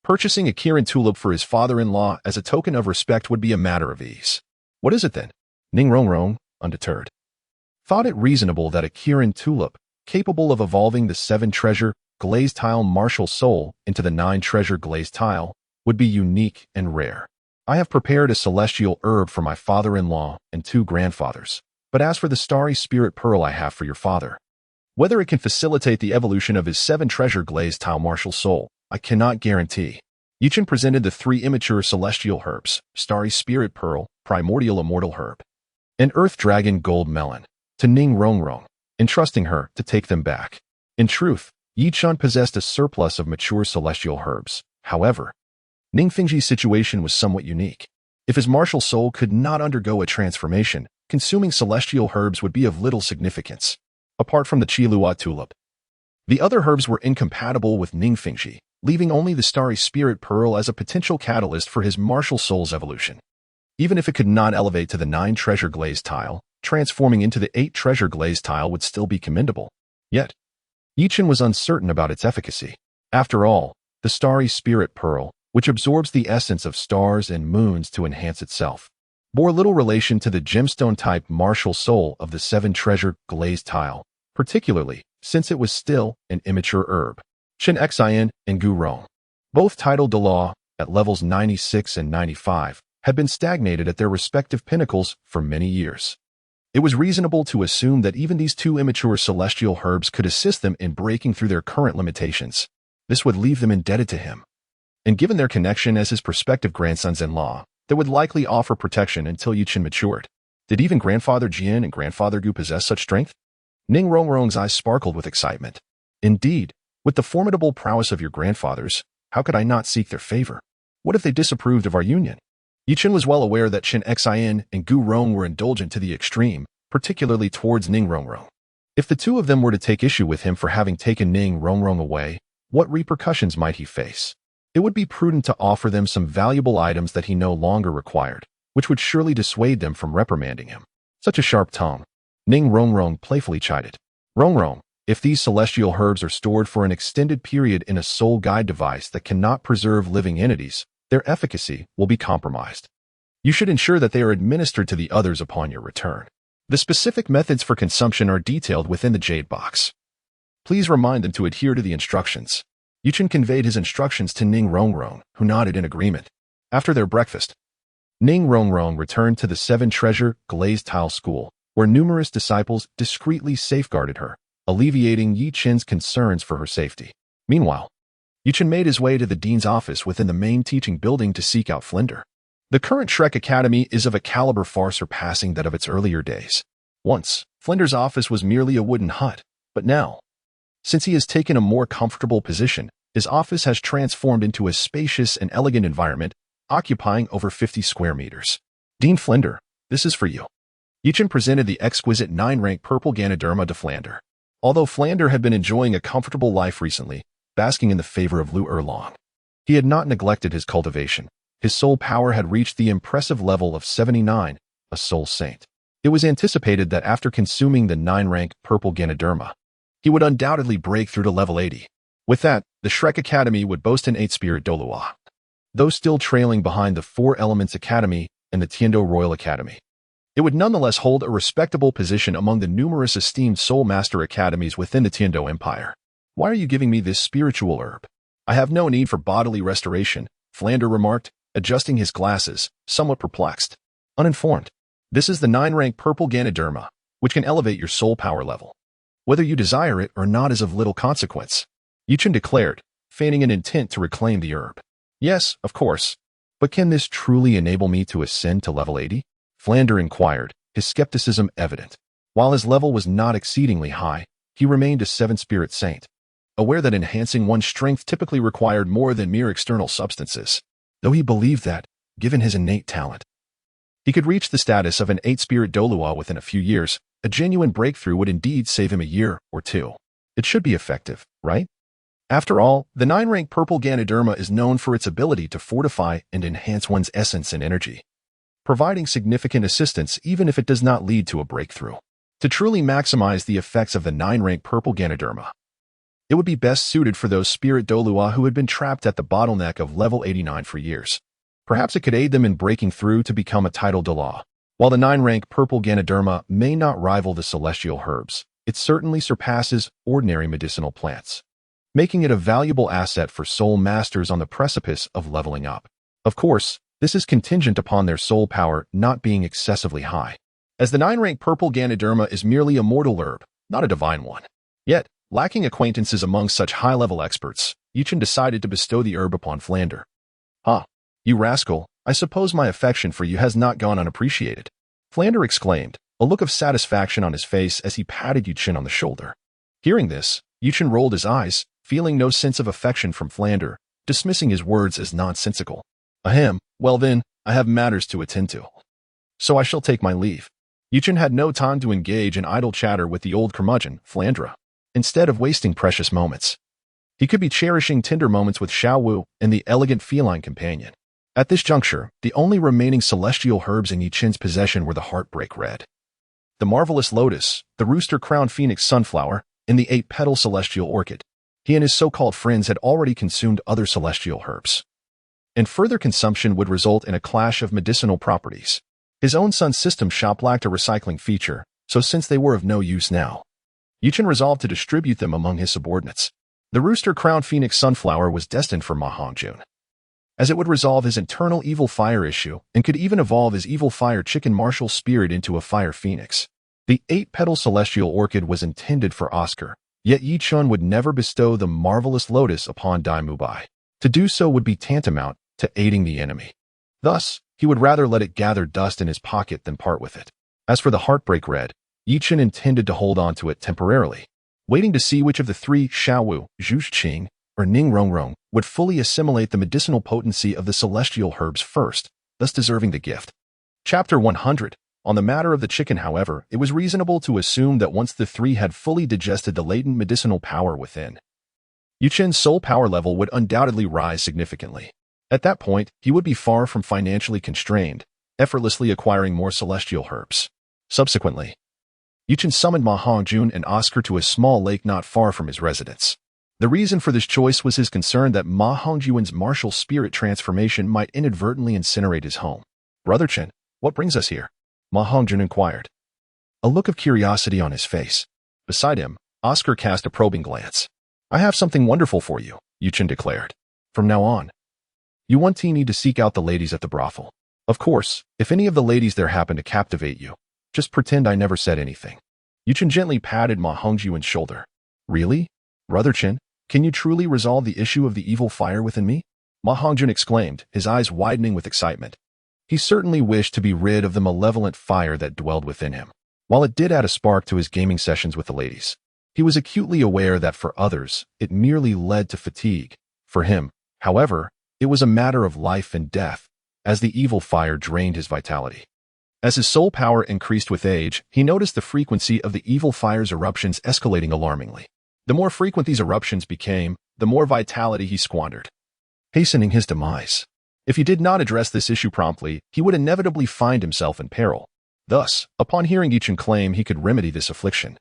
purchasing a Kirin tulip for his father-in-law as a token of respect would be a matter of ease. What is it then? Ning Rongrong, undeterred, thought it reasonable that a Kirin tulip, capable of evolving the 7-treasure glazed tile martial soul into the 9-treasure glazed tile, would be unique and rare. I have prepared a celestial herb for my father-in-law and 2 grandfathers, but as for the starry spirit pearl I have for your father, whether it can facilitate the evolution of his 7-treasure glazed tile martial soul, I cannot guarantee. Yichen presented the 3 immature celestial herbs, starry spirit pearl, primordial immortal herb, and earth dragon gold melon, to Ning Rongrong, entrusting her to take them back. In truth, Yichen possessed a surplus of mature celestial herbs. However, Ning Fengxi's situation was somewhat unique. If his martial soul could not undergo a transformation, consuming celestial herbs would be of little significance, apart from the Qilua tulip. The other herbs were incompatible with Ningfengji, leaving only the starry spirit pearl as a potential catalyst for his martial soul's evolution. Even if it could not elevate to the 9 treasure glaze tile, transforming into the 8 treasure glaze tile would still be commendable. Yet, Yichen was uncertain about its efficacy. After all, the starry spirit pearl, which absorbs the essence of stars and moons to enhance itself, bore little relation to the gemstone-type martial soul of the 7 treasure glaze tile, particularly since it was still an immature herb. Shen Xian and Gu Rong, both titled Douluo at levels 96 and 95, had been stagnated at their respective pinnacles for many years. It was reasonable to assume that even these 2 immature celestial herbs could assist them in breaking through their current limitations. This would leave them indebted to him. And given their connection as his prospective grandsons-in-law, they would likely offer protection until Yichen matured. Did even Grandfather Jian and Grandfather Gu possess such strength? Ning Rongrong's eyes sparkled with excitement. Indeed, with the formidable prowess of your grandfathers, how could I not seek their favor? What if they disapproved of our union? Yichen was well aware that Shen Xian and Gu Rong were indulgent to the extreme, particularly towards Ning Rongrong. If the 2 of them were to take issue with him for having taken Ning Rongrong away, what repercussions might he face? It would be prudent to offer them some valuable items that he no longer required, which would surely dissuade them from reprimanding him. Such a sharp tongue. Ning Rongrong playfully chided. Rongrong, if these celestial herbs are stored for an extended period in a soul guide device that cannot preserve living entities, their efficacy will be compromised. You should ensure that they are administered to the others upon your return. The specific methods for consumption are detailed within the jade box. Please remind them to adhere to the instructions. Yichen conveyed his instructions to Ning Rongrong, who nodded in agreement. After their breakfast, Ning Rongrong returned to the 7 treasure glazed tile school, where numerous disciples discreetly safeguarded her, alleviating Yichen's concerns for her safety. Meanwhile, Yichen made his way to the dean's office within the main teaching building to seek out Flender. The current Shrek Academy is of a caliber far surpassing that of its earlier days. Once, Flender's office was merely a wooden hut, but now, since he has taken a more comfortable position, his office has transformed into a spacious and elegant environment, occupying over 50 square meters. Dean Flender, this is for you. Yichen presented the exquisite 9-rank purple Ganoderma to Flander. Although Flander had been enjoying a comfortable life recently, basking in the favor of Lu Erlong, he had not neglected his cultivation. His soul power had reached the impressive level of 79, a soul saint. It was anticipated that after consuming the 9-rank purple Ganoderma, he would undoubtedly break through to level 80. With that, the Shrek Academy would boast an 8-spirit Douluo, though still trailing behind the 4 Elements Academy and the Tiando Royal Academy. It would nonetheless hold a respectable position among the numerous esteemed Soul Master Academies within the Tiando Empire. Why are you giving me this spiritual herb? I have no need for bodily restoration, Flander remarked, adjusting his glasses, somewhat perplexed. Uninformed. This is the 9-rank purple Ganoderma, which can elevate your soul power level. Whether you desire it or not is of little consequence, Yichen declared, feigning an intent to reclaim the herb. Yes, of course. But can this truly enable me to ascend to level 80? Flander inquired, his skepticism evident. While his level was not exceedingly high, he remained a 7-spirit saint, aware that enhancing one's strength typically required more than mere external substances, though he believed that, given his innate talent, he could reach the status of an 8-spirit Douluo within a few years. A genuine breakthrough would indeed save him a year or 2. It should be effective, right? After all, the 9-rank purple Ganoderma is known for its ability to fortify and enhance one's essence and energy, providing significant assistance even if it does not lead to a breakthrough. To truly maximize the effects of the 9-rank purple Ganoderma, it would be best suited for those spirit Douluo who had been trapped at the bottleneck of level 89 for years. Perhaps it could aid them in breaking through to become a title Douluo. While the 9-rank purple Ganoderma may not rival the celestial herbs, it certainly surpasses ordinary medicinal plants, making it a valuable asset for soul masters on the precipice of leveling up. Of course, this is contingent upon their soul power not being excessively high, as the 9-rank purple Ganoderma is merely a mortal herb, not a divine one. Yet, lacking acquaintances among such high-level experts, Yichen decided to bestow the herb upon Flander. "Ah, you rascal, I suppose my affection for you has not gone unappreciated," Flander exclaimed, a look of satisfaction on his face as he patted Yichen on the shoulder. Hearing this, Yichen rolled his eyes, feeling no sense of affection from Flander, dismissing his words as nonsensical. "Ahem, well then, I have matters to attend to, so I shall take my leave." Yichen had no time to engage in idle chatter with the old curmudgeon, Flandra. Instead of wasting precious moments, he could be cherishing tender moments with Xiaowu and the elegant feline companion. At this juncture, the only remaining celestial herbs in Yichen's possession were the Heartbreak Red, the Marvelous Lotus, the Rooster-Crowned Phoenix Sunflower, and the 8-petal Celestial Orchid. He and his so-called friends had already consumed other celestial herbs, and further consumption would result in a clash of medicinal properties. His own sun's system shop lacked a recycling feature, so since they were of no use now, Yichen resolved to distribute them among his subordinates. The Rooster-Crowned Phoenix Sunflower was destined for Ma Hongjun, as it would resolve his internal evil fire issue and could even evolve his evil fire chicken martial spirit into a fire phoenix. The 8-petal Celestial Orchid was intended for Oscar, yet Yichen would never bestow the Marvelous Lotus upon Dai Mubai. To do so would be tantamount to aiding the enemy. Thus, he would rather let it gather dust in his pocket than part with it. As for the Heartbreak Red, Yichen intended to hold on to it temporarily, waiting to see which of the three Xiaowu, Zhuxing, or Ningrongrong would fully assimilate the medicinal potency of the celestial herbs first, thus deserving the gift. Chapter 100. On the matter of the chicken, however, it was reasonable to assume that once the three had fully digested the latent medicinal power within, Yichen's soul power level would undoubtedly rise significantly. At that point, he would be far from financially constrained, effortlessly acquiring more celestial herbs. Subsequently, Yichen summoned Ma Hongjun and Oscar to a small lake not far from his residence. The reason for this choice was his concern that Ma Hongjun's martial spirit transformation might inadvertently incinerate his home. "Brother Chen, what brings us here?" Ma Hongjun inquired, a look of curiosity on his face. Beside him, Oscar cast a probing glance. "I have something wonderful for you," Yichen declared. "From now on, you won't need to seek out the ladies at the brothel. Of course, if any of the ladies there happen to captivate you, just pretend I never said anything." Yichen gently patted Ma Hongjun's shoulder. "Really? Brother Chen, can you truly resolve the issue of the evil fire within me?" Ma Hongjun exclaimed, his eyes widening with excitement. He certainly wished to be rid of the malevolent fire that dwelled within him. While it did add a spark to his gaming sessions with the ladies, he was acutely aware that for others, it merely led to fatigue. For him, however, it was a matter of life and death, as the evil fire drained his vitality. As his soul power increased with age, he noticed the frequency of the evil fire's eruptions escalating alarmingly. The more frequent these eruptions became, the more vitality he squandered, hastening his demise. If he did not address this issue promptly, he would inevitably find himself in peril. Thus, upon hearing Yichen claim he could remedy this affliction,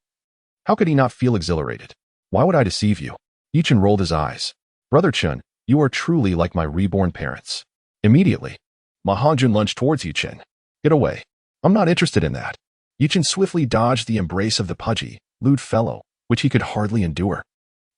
how could he not feel exhilarated? "Why would I deceive you?" Yichen rolled his eyes. "Brother Chen, you are truly like my reborn parents." Immediately, Ma Hongjun lunged towards Yichen. "Get away. I'm not interested in that." Yichen swiftly dodged the embrace of the pudgy, lewd fellow, which he could hardly endure.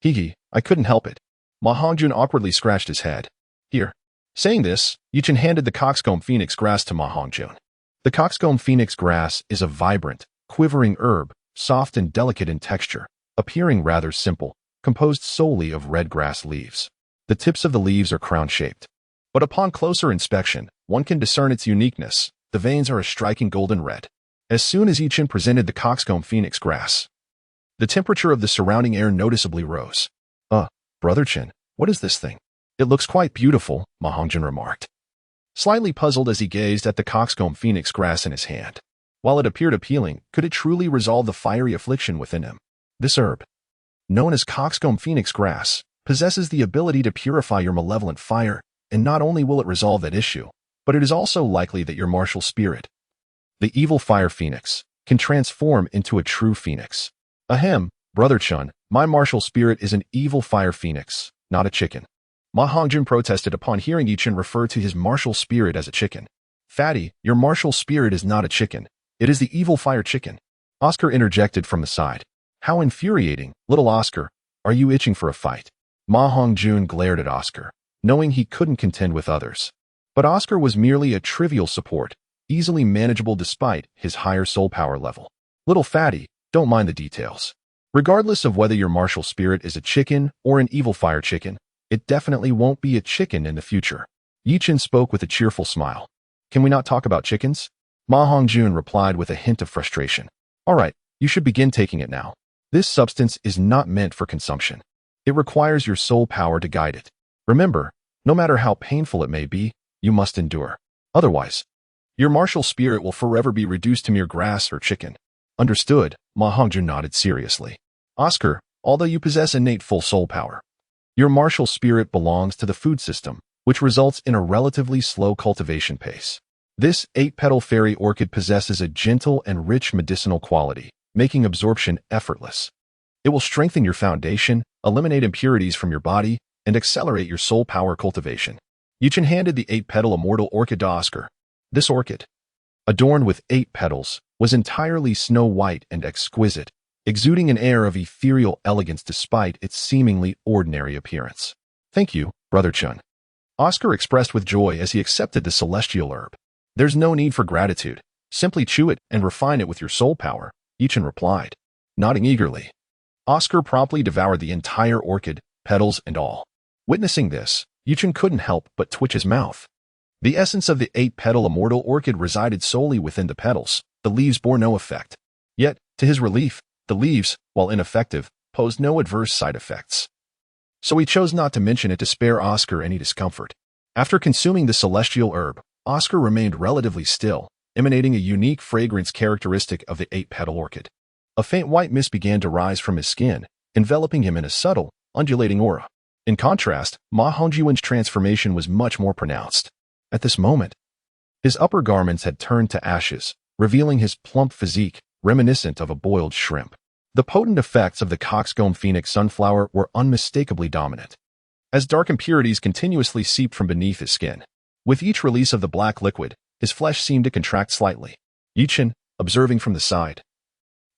"Hee, I couldn't help it." Ma Hongjun awkwardly scratched his head. "Here." Saying this, Yichen handed the coxcomb phoenix grass to Ma Hongjun. The coxcomb phoenix grass is a vibrant, quivering herb, soft and delicate in texture, appearing rather simple, composed solely of red grass leaves. The tips of the leaves are crown-shaped, but upon closer inspection, one can discern its uniqueness. The veins are a striking golden red. As soon as Yichen presented the coxcomb phoenix grass, the temperature of the surrounding air noticeably rose. Brother Chen, what is this thing?" "It looks quite beautiful," Ma Hongjun remarked, slightly puzzled as he gazed at the coxcomb phoenix grass in his hand. While it appeared appealing, could it truly resolve the fiery affliction within him? This herb, known as coxcomb phoenix grass, possesses the ability to purify your malevolent fire, and not only will it resolve that issue, but it is also likely that your martial spirit, the evil fire phoenix, can transform into a true phoenix. Ahem, Brother Chun, my martial spirit is an evil fire phoenix, not a chicken." Ma Hongjun protested upon hearing Yichen refer to his martial spirit as a chicken. "Fatty, your martial spirit is not a chicken. It is the evil fire chicken." Oscar interjected from the side. "How infuriating, little Oscar. Are you itching for a fight?" Ma Hongjun glared at Oscar, knowing he couldn't contend with others. But Oscar was merely a trivial support, easily manageable despite his higher soul power level. "Little fatty, don't mind the details. Regardless of whether your martial spirit is a chicken or an evil fire chicken, it definitely won't be a chicken in the future." Yichen spoke with a cheerful smile. "Can we not talk about chickens?" Ma Hongjun replied with a hint of frustration. "All right, you should begin taking it now. This substance is not meant for consumption. It requires your soul power to guide it. Remember, no matter how painful it may be, you must endure. Otherwise, Your martial spirit will forever be reduced to mere grass or chicken. Understood, Ma Hongjun nodded seriously. Oscar, although you possess innate full soul power, your martial spirit belongs to the food system, which results in a relatively slow cultivation pace. This 8-petal fairy orchid possesses a gentle and rich medicinal quality, making absorption effortless. It will strengthen your foundation, eliminate impurities from your body, and accelerate your soul power cultivation. Yuchen handed the 8-petal immortal orchid to Oscar. This orchid, adorned with 8 petals, was entirely snow-white and exquisite, exuding an air of ethereal elegance despite its seemingly ordinary appearance. Thank you, Brother Chun. Oscar expressed with joy as he accepted the celestial herb. There's no need for gratitude. Simply chew it and refine it with your soul power, Yuchen replied, nodding eagerly. Oscar promptly devoured the entire orchid, petals and all. Witnessing this, Yuchen couldn't help but twitch his mouth. The essence of the 8-petal immortal orchid resided solely within the petals. The leaves bore no effect. Yet, to his relief, the leaves, while ineffective, posed no adverse side effects. So he chose not to mention it to spare Oscar any discomfort. After consuming the celestial herb, Oscar remained relatively still, emanating a unique fragrance characteristic of the 8-petal orchid. A faint white mist began to rise from his skin, enveloping him in a subtle, undulating aura. In contrast, Ma Hongjun's transformation was much more pronounced. At this moment, his upper garments had turned to ashes, revealing his plump physique, reminiscent of a boiled shrimp. The potent effects of the coxcomb phoenix sunflower were unmistakably dominant, as dark impurities continuously seeped from beneath his skin. With each release of the black liquid, his flesh seemed to contract slightly. Yuchen, observing from the side,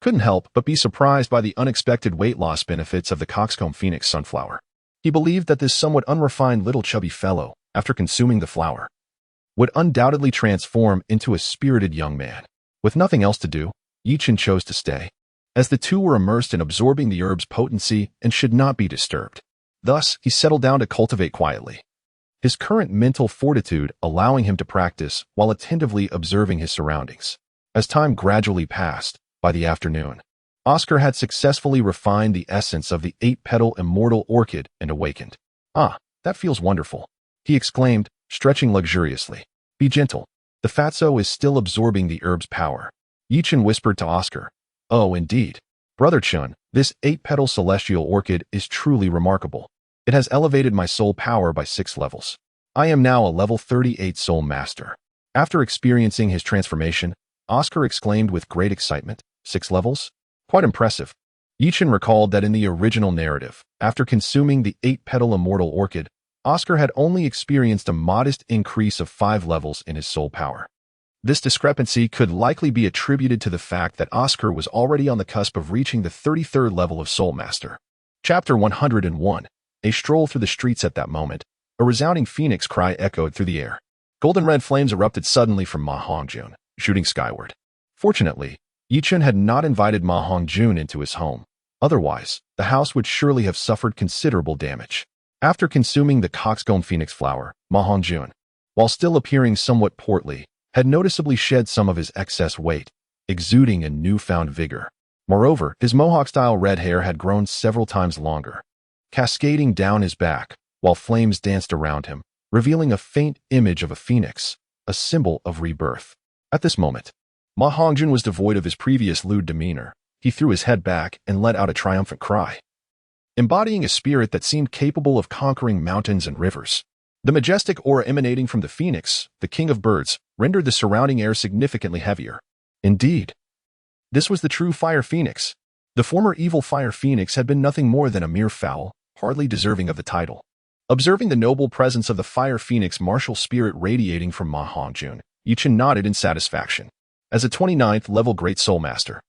couldn't help but be surprised by the unexpected weight loss benefits of the coxcomb phoenix sunflower. He believed that this somewhat unrefined little chubby fellow, after consuming the flower, would undoubtedly transform into a spirited young man. With nothing else to do, Yuchen chose to stay, as the two were immersed in absorbing the herb's potency and should not be disturbed. Thus, he settled down to cultivate quietly, his current mental fortitude allowing him to practice while attentively observing his surroundings. As time gradually passed, by the afternoon, Oscar had successfully refined the essence of the 8-petal immortal orchid and awakened. Ah, that feels wonderful, he exclaimed, stretching luxuriously. Be gentle. The fatso is still absorbing the herb's power. Yuchen whispered to Oscar. Oh, indeed. Brother Chun, this 8-petal celestial orchid is truly remarkable. It has elevated my soul power by 6 levels. I am now a level 38 soul master. After experiencing his transformation, Oscar exclaimed with great excitement, 6 levels? Quite impressive. Yuchen recalled that in the original narrative, after consuming the 8-petal immortal orchid, Oscar had only experienced a modest increase of 5 levels in his soul power. This discrepancy could likely be attributed to the fact that Oscar was already on the cusp of reaching the 33rd level of Soul Master. Chapter 101. A stroll through the streets at that moment, a resounding phoenix cry echoed through the air. Golden red flames erupted suddenly from Ma Hongjun, shooting skyward. Fortunately, Yuchen had not invited Ma Hongjun into his home. Otherwise, the house would surely have suffered considerable damage. After consuming the coxcomb phoenix flower, Ma Hongjun, while still appearing somewhat portly, had noticeably shed some of his excess weight, exuding a newfound vigor. Moreover, his mohawk-style red hair had grown several times longer, cascading down his back, while flames danced around him, revealing a faint image of a phoenix, a symbol of rebirth. At this moment, Ma Hongjun was devoid of his previous lewd demeanor. He threw his head back and let out a triumphant cry, embodying a spirit that seemed capable of conquering mountains and rivers. The majestic aura emanating from the phoenix, the king of birds, rendered the surrounding air significantly heavier. Indeed, this was the true fire phoenix. The former evil fire phoenix had been nothing more than a mere fowl, hardly deserving of the title. Observing the noble presence of the fire phoenix martial spirit radiating from Ma Hongjun, Yuchen nodded in satisfaction. As a 29th level Great Soul Master,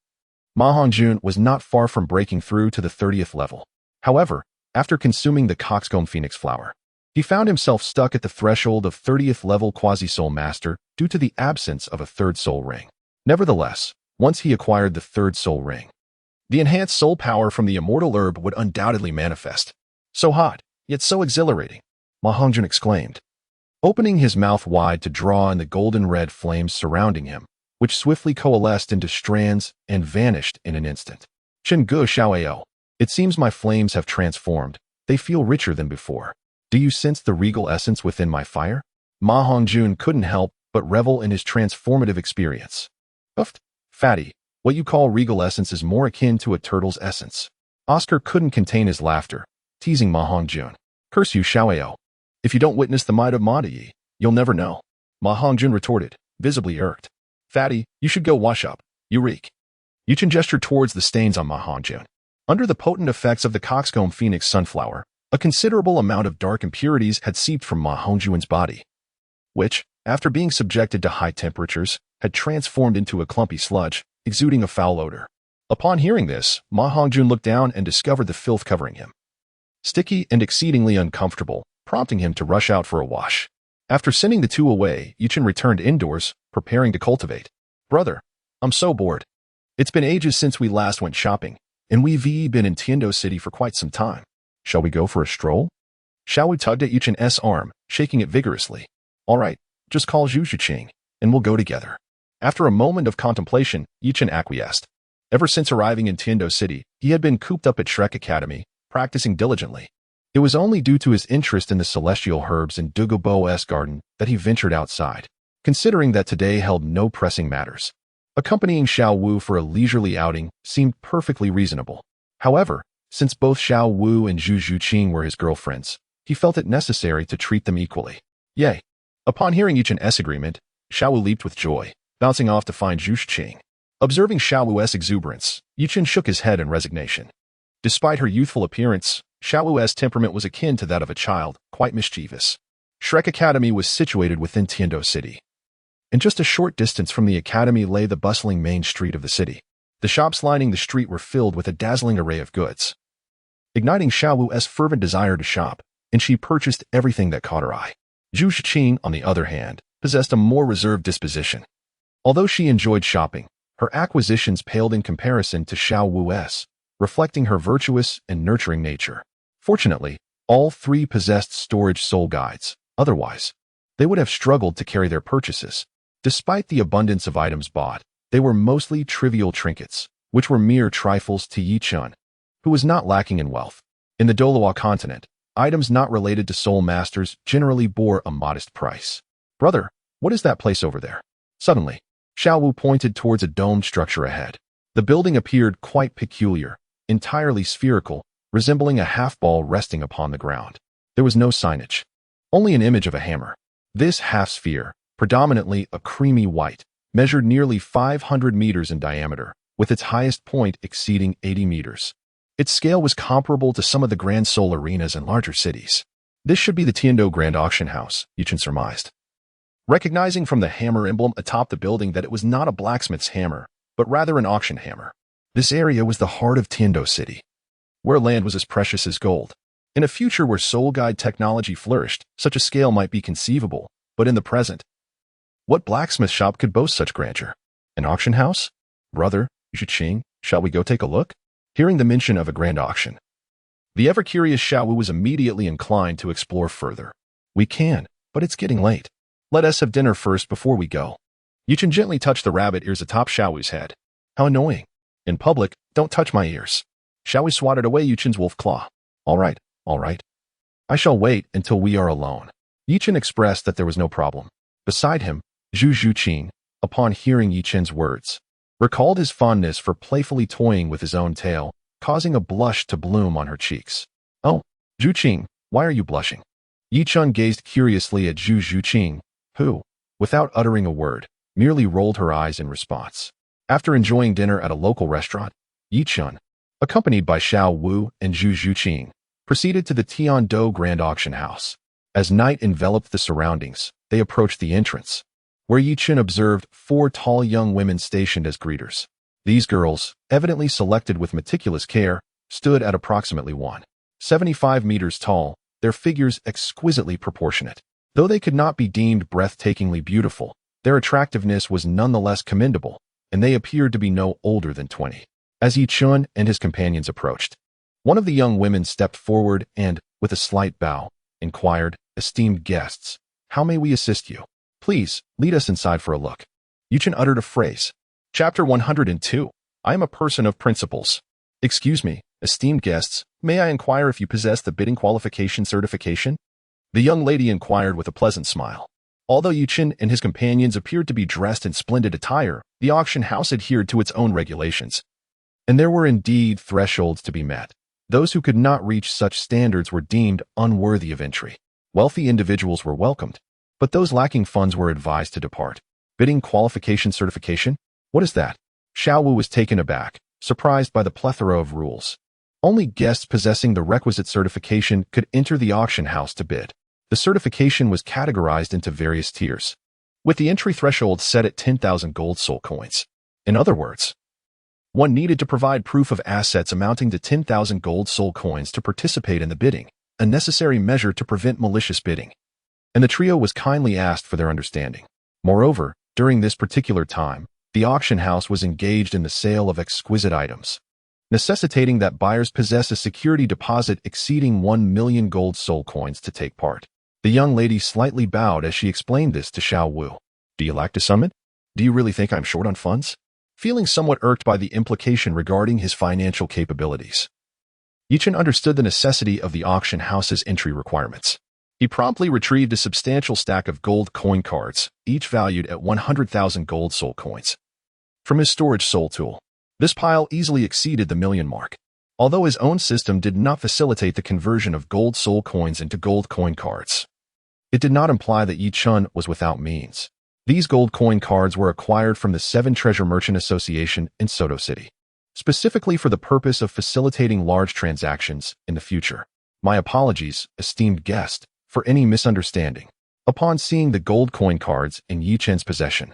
Ma Hongjun was not far from breaking through to the 30th level. However, after consuming the coxcomb phoenix flower, he found himself stuck at the threshold of 30th level Quasi-Soul Master due to the absence of a 3rd soul ring. Nevertheless, once he acquired the 3rd soul ring, the enhanced soul power from the immortal herb would undoubtedly manifest. So hot, yet so exhilarating, Ma Hongjun exclaimed, opening his mouth wide to draw in the golden red flames surrounding him, which swiftly coalesced into strands and vanished in an instant. Chen Gu Xiaoao, it seems my flames have transformed. They feel richer than before. Do you sense the regal essence within my fire? Ma Hongjun couldn't help but revel in his transformative experience. Uft, fatty, what you call regal essence is more akin to a turtle's essence. Oscar couldn't contain his laughter, teasing Ma Hongjun. Curse you, Xiaoao. If you don't witness the might of Ma Yi, you'll never know. Ma Hongjun retorted, visibly irked. Fatty, you should go wash up. You reek. Yuchen gestured towards the stains on Ma Hongjun. Under the potent effects of the coxcomb phoenix sunflower, a considerable amount of dark impurities had seeped from Ma Hongjun's body, which, after being subjected to high temperatures, had transformed into a clumpy sludge, exuding a foul odor. Upon hearing this, Ma Hongjun looked down and discovered the filth covering him. Sticky and exceedingly uncomfortable, prompting him to rush out for a wash. After sending the two away, Yuchen returned indoors, preparing to cultivate. Brother, I'm so bored. It's been ages since we last went shopping, and we've been in Tiando City for quite some time. Shall we go for a stroll? Xiaowu tugged at Yuchen's arm, shaking it vigorously. All right, just call Zhu Zhiqing, and we'll go together. After a moment of contemplation, Yuchen acquiesced. Ever since arriving in Tiando City, he had been cooped up at Shrek Academy, practicing diligently. It was only due to his interest in the celestial herbs in Douluo's garden that he ventured outside, considering that today held no pressing matters. Accompanying Xiao Wu for a leisurely outing seemed perfectly reasonable. However, since both Xiao Wu and Zhu Zhiqing were his girlfriends, he felt it necessary to treat them equally. Yay! Upon hearing Yuchen's agreement, Xiao Wu leaped with joy, bouncing off to find Zhu Zhiqing. Observing Xiao Wu's exuberance, Yuchen shook his head in resignation. Despite her youthful appearance, Xiao Wu's temperament was akin to that of a child, quite mischievous. Shrek Academy was situated within Tiando City. In just a short distance from the academy lay the bustling main street of the city. The shops lining the street were filled with a dazzling array of goods, igniting Xiao Wu's fervent desire to shop, and she purchased everything that caught her eye. Zhu Zhiqing, on the other hand, possessed a more reserved disposition. Although she enjoyed shopping, her acquisitions paled in comparison to Xiao Wu's, reflecting her virtuous and nurturing nature. Fortunately, all three possessed storage soul guides. Otherwise, they would have struggled to carry their purchases. Despite the abundance of items bought, they were mostly trivial trinkets, which were mere trifles to Yichun, who was not lacking in wealth. In the Douluo Continent, items not related to soul masters generally bore a modest price. Brother, what is that place over there? Suddenly, Xiao Wu pointed towards a domed structure ahead. The building appeared quite peculiar, entirely spherical, resembling a half-ball resting upon the ground. There was no signage, only an image of a hammer. This half-sphere, predominantly a creamy white, measured nearly 500 meters in diameter, with its highest point exceeding 80 meters. Its scale was comparable to some of the Grand Soul arenas in larger cities. This should be the Tiando Grand Auction House, Yuchen surmised. Recognizing from the hammer emblem atop the building that it was not a blacksmith's hammer, but rather an auction hammer. This area was the heart of Tiando City, where land was as precious as gold. In a future where soul guide technology flourished, such a scale might be conceivable, but in the present, what blacksmith shop could boast such grandeur? An auction house? Brother, Zhiqing, shall we go take a look? Hearing the mention of a grand auction, the ever-curious Xiao Wu was immediately inclined to explore further. We can, but it's getting late. Let us have dinner first before we go. Yuchen gently touched the rabbit ears atop Xiao Wu's head. How annoying. In public, don't touch my ears. Xiao Wu swatted away Yuchen's wolf claw. All right. I shall wait until we are alone. Yuchen expressed that there was no problem. Beside him, Zhu Zhiqing, upon hearing Yuchen's words, recalled his fondness for playfully toying with his own tail, causing a blush to bloom on her cheeks. Oh, Zhiqing, why are you blushing? Yichun gazed curiously at Zhu Zhiqing, who, without uttering a word, merely rolled her eyes in response. After enjoying dinner at a local restaurant, Yichun, accompanied by Xiao Wu and Zhu Zhiqing, proceeded to the Tiando Grand Auction House. As night enveloped the surroundings, they approached the entrance, where Yichun observed 4 tall young women stationed as greeters. These girls, evidently selected with meticulous care, stood at approximately 1.75 meters tall, their figures exquisitely proportionate. Though they could not be deemed breathtakingly beautiful, their attractiveness was nonetheless commendable, and they appeared to be no older than 20. As Yichun and his companions approached, one of the young women stepped forward and, with a slight bow, inquired, "Esteemed guests, how may we assist you? Please, lead us inside for a look." Yuchen uttered a phrase. Chapter 102. I am a person of principles. Excuse me, esteemed guests, may I inquire if you possess the bidding qualification certification? The young lady inquired with a pleasant smile. Although Yuchen and his companions appeared to be dressed in splendid attire, the auction house adhered to its own regulations. And there were indeed thresholds to be met. Those who could not reach such standards were deemed unworthy of entry. Wealthy individuals were welcomed, but those lacking funds were advised to depart. Bidding qualification certification? What is that? Xiao Wu was taken aback, surprised by the plethora of rules. Only guests possessing the requisite certification could enter the auction house to bid. The certification was categorized into various tiers, with the entry threshold set at 10,000 gold soul coins. In other words, one needed to provide proof of assets amounting to 10,000 gold soul coins to participate in the bidding, a necessary measure to prevent malicious bidding. And the trio was kindly asked for their understanding. Moreover, during this particular time, the auction house was engaged in the sale of exquisite items, necessitating that buyers possess a security deposit exceeding 1 million gold soul coins to take part. The young lady slightly bowed as she explained this to Xiao Wu. Do you lack to summit? Do you really think I'm short on funds? Feeling somewhat irked by the implication regarding his financial capabilities, Yichen understood the necessity of the auction house's entry requirements. He promptly retrieved a substantial stack of gold coin cards, each valued at 100,000 gold soul coins, from his storage soul tool. This pile easily exceeded the million mark. Although his own system did not facilitate the conversion of gold soul coins into gold coin cards, it did not imply that Yi Chun was without means. These gold coin cards were acquired from the Seven Treasure Merchant Association in Soto City, specifically for the purpose of facilitating large transactions in the future. My apologies, esteemed guest, for any misunderstanding. Upon seeing the gold coin cards in Yi Chen's possession,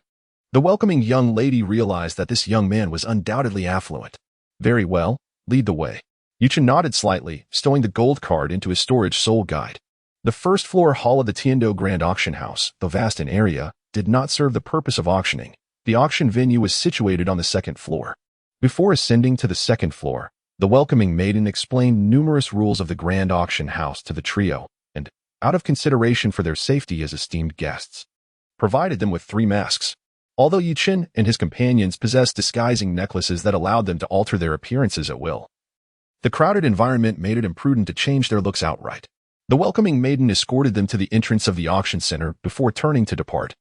the welcoming young lady realized that this young man was undoubtedly affluent. Very well, lead the way. Yi Chen nodded slightly, stowing the gold card into his storage soul guide. The first floor hall of the Tiando Grand Auction House, though vast in area, did not serve the purpose of auctioning. The auction venue was situated on the second floor. Before ascending to the second floor, the welcoming maiden explained numerous rules of the Grand Auction House to the trio, and, out of consideration for their safety as esteemed guests, provided them with 3 masks. Although Yi Chen and his companions possessed disguising necklaces that allowed them to alter their appearances at will, the crowded environment made it imprudent to change their looks outright. The welcoming maiden escorted them to the entrance of the auction center before turning to depart,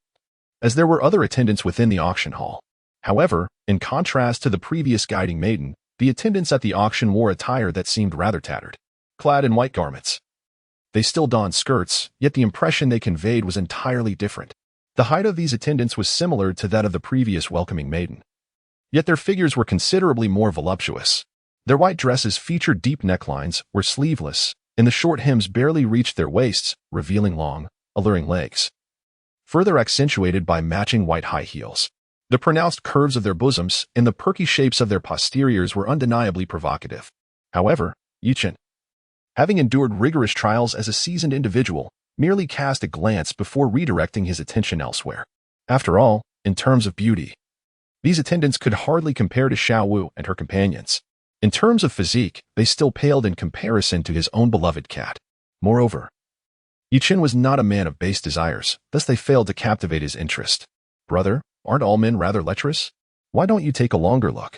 as there were other attendants within the auction hall. However, in contrast to the previous guiding maiden, the attendants at the auction wore attire that seemed rather tattered, clad in white garments. They still donned skirts, yet the impression they conveyed was entirely different. The height of these attendants was similar to that of the previous welcoming maiden, yet their figures were considerably more voluptuous. Their white dresses featured deep necklines, were sleeveless, and the short hems barely reached their waists, revealing long, alluring legs, further accentuated by matching white high heels. The pronounced curves of their bosoms and the perky shapes of their posteriors were undeniably provocative. However, Yi Chen, having endured rigorous trials as a seasoned individual, merely cast a glance before redirecting his attention elsewhere. After all, in terms of beauty, these attendants could hardly compare to Xiao Wu and her companions. In terms of physique, they still paled in comparison to his own beloved cat. Moreover, Yi Chen was not a man of base desires, thus they failed to captivate his interest. Brother, aren't all men rather lecherous? Why don't you take a longer look?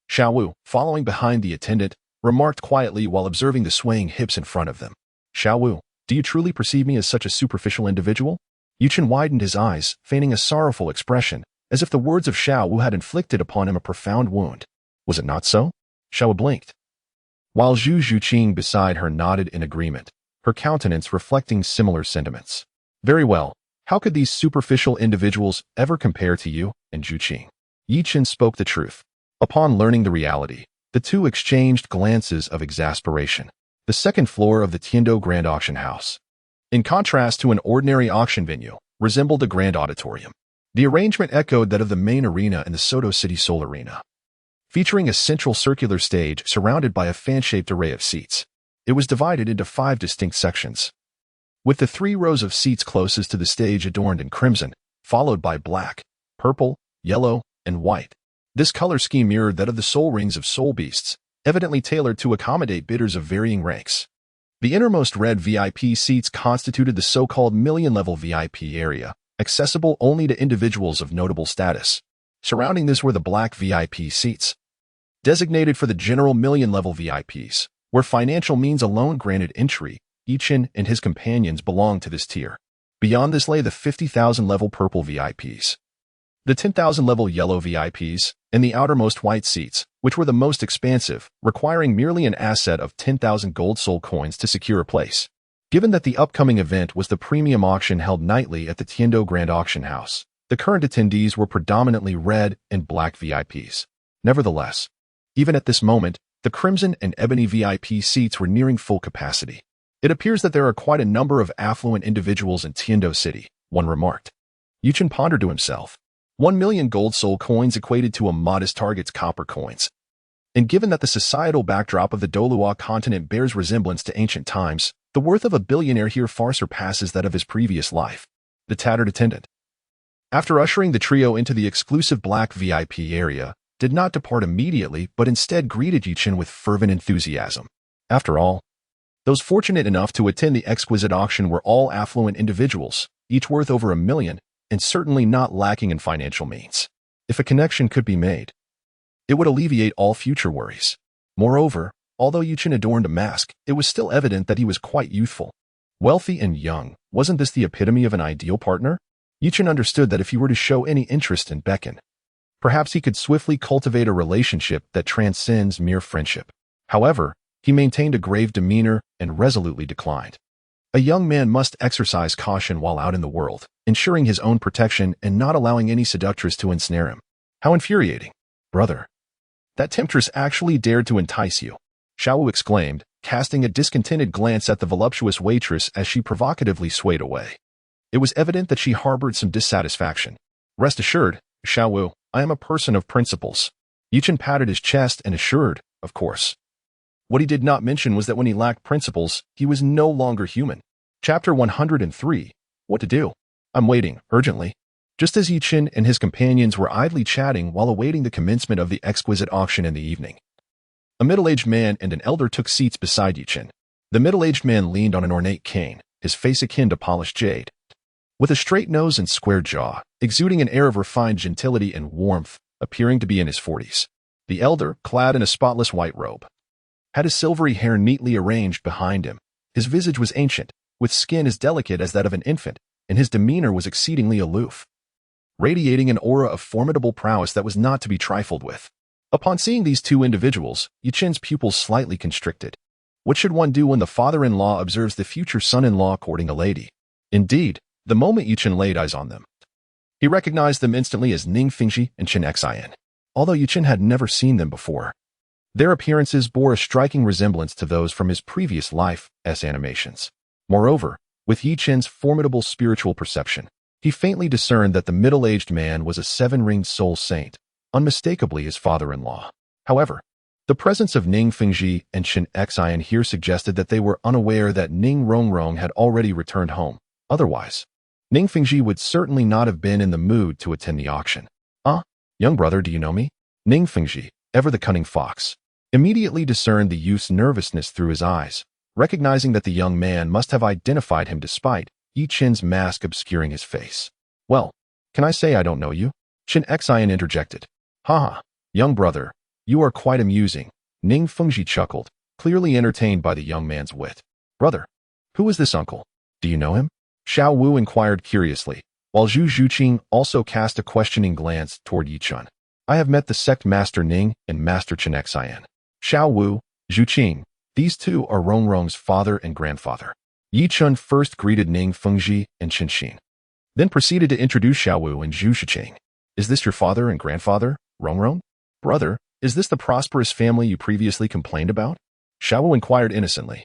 Xiao Wu, following behind the attendant, remarked quietly while observing the swaying hips in front of them. Xiao Wu, do you truly perceive me as such a superficial individual? Yi Chen widened his eyes, feigning a sorrowful expression, as if the words of Xiao Wu had inflicted upon him a profound wound. Was it not so? Xiao Wu blinked, while Zhu Zhuqing beside her nodded in agreement, her countenance reflecting similar sentiments. Very well, how could these superficial individuals ever compare to you and Zhuqing? Yi Chen spoke the truth. Upon learning the reality, the two exchanged glances of exasperation. The second floor of the Tiando Grand Auction House, in contrast to an ordinary auction venue, resembled a grand auditorium. The arrangement echoed that of the main arena in the Soto City Soul Arena, featuring a central circular stage surrounded by a fan-shaped array of seats. It was divided into 5 distinct sections, with the 3 rows of seats closest to the stage adorned in crimson, followed by black, purple, yellow, and white. This color scheme mirrored that of the soul rings of soul beasts, evidently tailored to accommodate bidders of varying ranks. The innermost red VIP seats constituted the so-called million-level VIP area, accessible only to individuals of notable status. Surrounding this were the black VIP seats, designated for the general million-level VIPs, where financial means alone granted entry. Yi Chen and his companions belonged to this tier. Beyond this lay the 50,000 level purple VIPs, the 10,000 level yellow VIPs, and the outermost white seats, which were the most expansive, requiring merely an asset of 10,000 gold soul coins to secure a place. Given that the upcoming event was the premium auction held nightly at the Tiendo Grand Auction House, the current attendees were predominantly red and black VIPs. Nevertheless, even at this moment, the crimson and ebony VIP seats were nearing full capacity. It appears that there are quite a number of affluent individuals in Tiendo City, one remarked. Yuchen pondered to himself. 1 million gold soul coins equated to a modest target's copper coins. And given that the societal backdrop of the Douluo Continent bears resemblance to ancient times, the worth of a billionaire here far surpasses that of his previous life. The tattered attendant, after ushering the trio into the exclusive black VIP area, did not depart immediately but instead greeted Yuchen with fervent enthusiasm. After all, those fortunate enough to attend the exquisite auction were all affluent individuals, each worth over 1 million, and certainly not lacking in financial means. If a connection could be made, it would alleviate all future worries. Moreover, although Yuchen adorned a mask, it was still evident that he was quite youthful. Wealthy and young, wasn't this the epitome of an ideal partner? Yuchen understood that if he were to show any interest in Becken, perhaps he could swiftly cultivate a relationship that transcends mere friendship. However, he maintained a grave demeanor and resolutely declined. A young man must exercise caution while out in the world, ensuring his own protection and not allowing any seductress to ensnare him. How infuriating. Brother, that temptress actually dared to entice you, Xiaowu exclaimed, casting a discontented glance at the voluptuous waitress as she provocatively swayed away. It was evident that she harbored some dissatisfaction. Rest assured, Xiaowu, I am a person of principles. Yuchen patted his chest and assured, of course. What he did not mention was that when he lacked principles, he was no longer human. Chapter 103. What to do? I'm waiting, urgently. Just as Yuchen and his companions were idly chatting while awaiting the commencement of the exquisite auction in the evening, a middle-aged man and an elder took seats beside Yuchen. The middle-aged man leaned on an ornate cane, his face akin to polished jade. With a straight nose and square jaw, exuding an air of refined gentility and warmth, appearing to be in his 40s. The elder, clad in a spotless white robe, had his silvery hair neatly arranged behind him. His visage was ancient, with skin as delicate as that of an infant, and his demeanor was exceedingly aloof, radiating an aura of formidable prowess that was not to be trifled with. Upon seeing these two individuals, Yuchen's pupils slightly constricted. What should one do when the father-in-law observes the future son-in-law courting a lady? Indeed, the moment Yuchen laid eyes on them, he recognized them instantly as Ning Fingxi and Chen Xian. Although Yuchen had never seen them before, their appearances bore a striking resemblance to those from his previous life as animations. Moreover, with Yuchen's formidable spiritual perception, he faintly discerned that the middle-aged man was a seven-ringed soul saint, unmistakably his father-in-law. However, the presence of Ning Fingxi and Chen Xian here suggested that they were unaware that Ning Rongrong had already returned home. Otherwise, Ning Fingxi would certainly not have been in the mood to attend the auction. Young brother, do you know me? Ning Fingxi, ever the cunning fox, immediately discerned the youth's nervousness through his eyes, recognizing that the young man must have identified him despite Yuchen's mask obscuring his face. Well, can I say I don't know you? Chen Xian interjected. Haha, young brother, you are quite amusing. Ning Fengji chuckled, clearly entertained by the young man's wit. Brother, who is this uncle? Do you know him? Xiao Wu inquired curiously, while Zhu Zhuqing also cast a questioning glance toward Yichun. I have met the sect Master Ning and Master Chen Xian. Xiao Wu, Zhuqing, these two are Rongrong's father and grandfather. Yichun first greeted Ning Fengji and Chen Xin, then proceeded to introduce Xiao Wu and Zhu Zhuqing. Is this your father and grandfather, Rongrong? Brother, is this the prosperous family you previously complained about? Xiao Wu inquired innocently,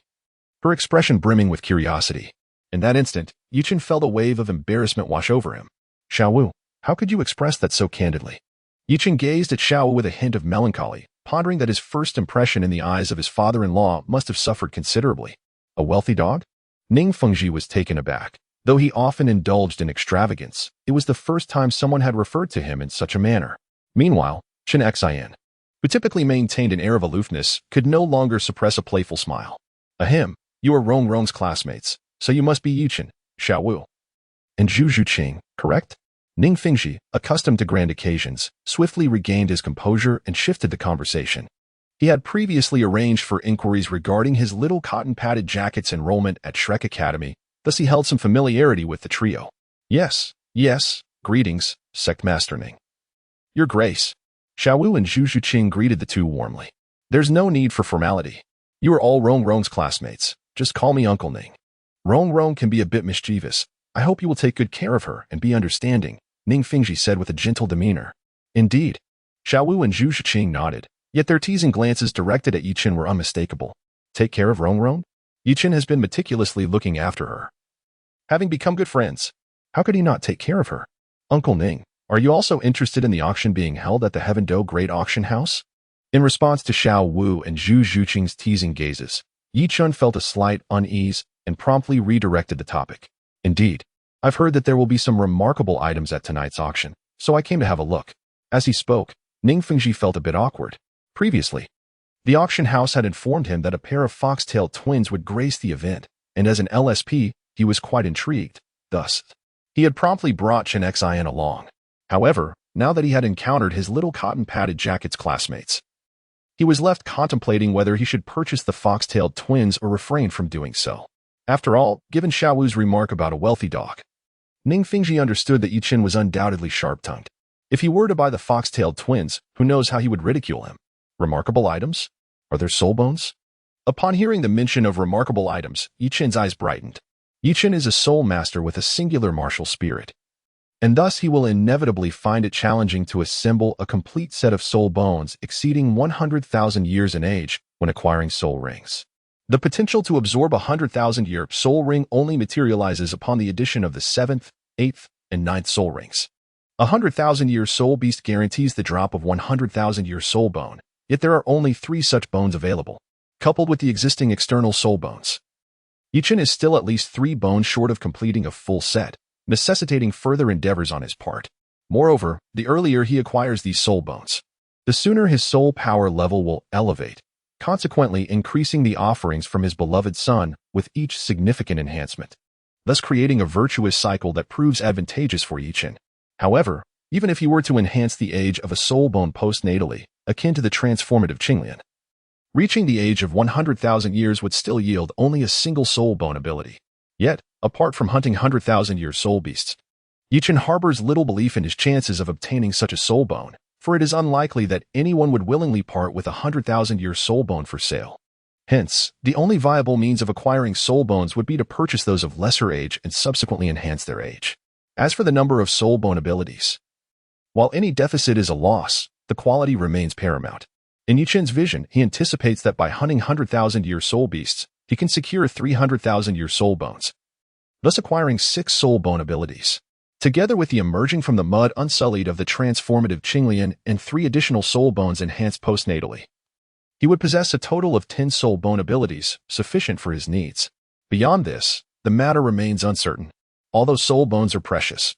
her expression brimming with curiosity. In that instant, Yuchen felt a wave of embarrassment wash over him. Xiao Wu, how could you express that so candidly? Yuchen gazed at Xiao Wu with a hint of melancholy, pondering that his first impression in the eyes of his father-in-law must have suffered considerably. A wealthy dog? Ning Fengji was taken aback. Though he often indulged in extravagance, it was the first time someone had referred to him in such a manner. Meanwhile, Chen Xian, who typically maintained an air of aloofness, could no longer suppress a playful smile. Ahem, you are Rongrong's classmates, so you must be Yuchen, Xiao Wu, and Zhu Zhuqing, correct? Ning Fengji, accustomed to grand occasions, swiftly regained his composure and shifted the conversation. He had previously arranged for inquiries regarding his little cotton-padded jacket's enrollment at Shrek Academy, thus he held some familiarity with the trio. Yes, yes, greetings, Sect Master Ning. Your Grace. Xiaowu and Zhu Zhuqing greeted the two warmly. There's no need for formality. You are all Rong Rong's classmates. Just call me Uncle Ning. Rong Rong can be a bit mischievous. I hope you will take good care of her and be understanding, Ning Fengji said with a gentle demeanor. Indeed. Xiaowu and Zhu Zhuqing nodded, yet their teasing glances directed at Yichen were unmistakable. Take care of Rong Rong? Yichen has been meticulously looking after her. Having become good friends, how could he not take care of her? Uncle Ning, are you also interested in the auction being held at the Heaven Do Great Auction House? In response to Xiao Wu and Zhu Zhuqing's teasing gazes, Yichen felt a slight unease and promptly redirected the topic. Indeed, I've heard that there will be some remarkable items at tonight's auction, so I came to have a look. As he spoke, Ning Fengji felt a bit awkward. Previously, the auction house had informed him that a pair of foxtail twins would grace the event, and as an LSP, he was quite intrigued. Thus, he had promptly brought Chen Xin along. However, now that he had encountered his little cotton-padded jacket's classmates, he was left contemplating whether he should purchase the foxtailed twins or refrain from doing so. After all, given Xiaowu's remark about a wealthy dog, Ning Fengji understood that Yichen was undoubtedly sharp-tongued. If he were to buy the foxtailed twins, who knows how he would ridicule him? Remarkable items? Are there soul bones? Upon hearing the mention of remarkable items, Yichen's eyes brightened. Yichen is a soul master with a singular martial spirit, and thus he will inevitably find it challenging to assemble a complete set of soul bones exceeding 100,000 years in age when acquiring soul rings. The potential to absorb a 100,000-year soul ring only materializes upon the addition of the 7th, 8th, and 9th soul rings. A 100,000-year soul beast guarantees the drop of 100,000-year soul bone, yet there are only 3 such bones available, coupled with the existing external soul bones. Yichen is still at least 3 bones short of completing a full set, necessitating further endeavors on his part. Moreover, the earlier he acquires these soul bones, the sooner his soul power level will elevate, consequently increasing the offerings from his beloved son with each significant enhancement, thus creating a virtuous cycle that proves advantageous for Yichen. However, even if he were to enhance the age of a soul bone postnatally, akin to the transformative Qinglian, reaching the age of 100,000 years would still yield only a single soul bone ability. Yet, apart from hunting 100,000-year soul beasts, Yichen harbors little belief in his chances of obtaining such a soul bone, for it is unlikely that anyone would willingly part with a 100,000-year soul bone for sale. Hence, the only viable means of acquiring soul bones would be to purchase those of lesser age and subsequently enhance their age. As for the number of soul bone abilities, while any deficit is a loss, the quality remains paramount. In Yichen's vision, he anticipates that by hunting 100,000-year soul beasts, he can secure 300,000-year soul bones, thus acquiring 6 soul bone abilities. Together with the emerging from the mud unsullied of the transformative Qinglian and 3 additional soul bones enhanced postnatally, he would possess a total of 10 soul bone abilities, sufficient for his needs. Beyond this, the matter remains uncertain. Although soul bones are precious,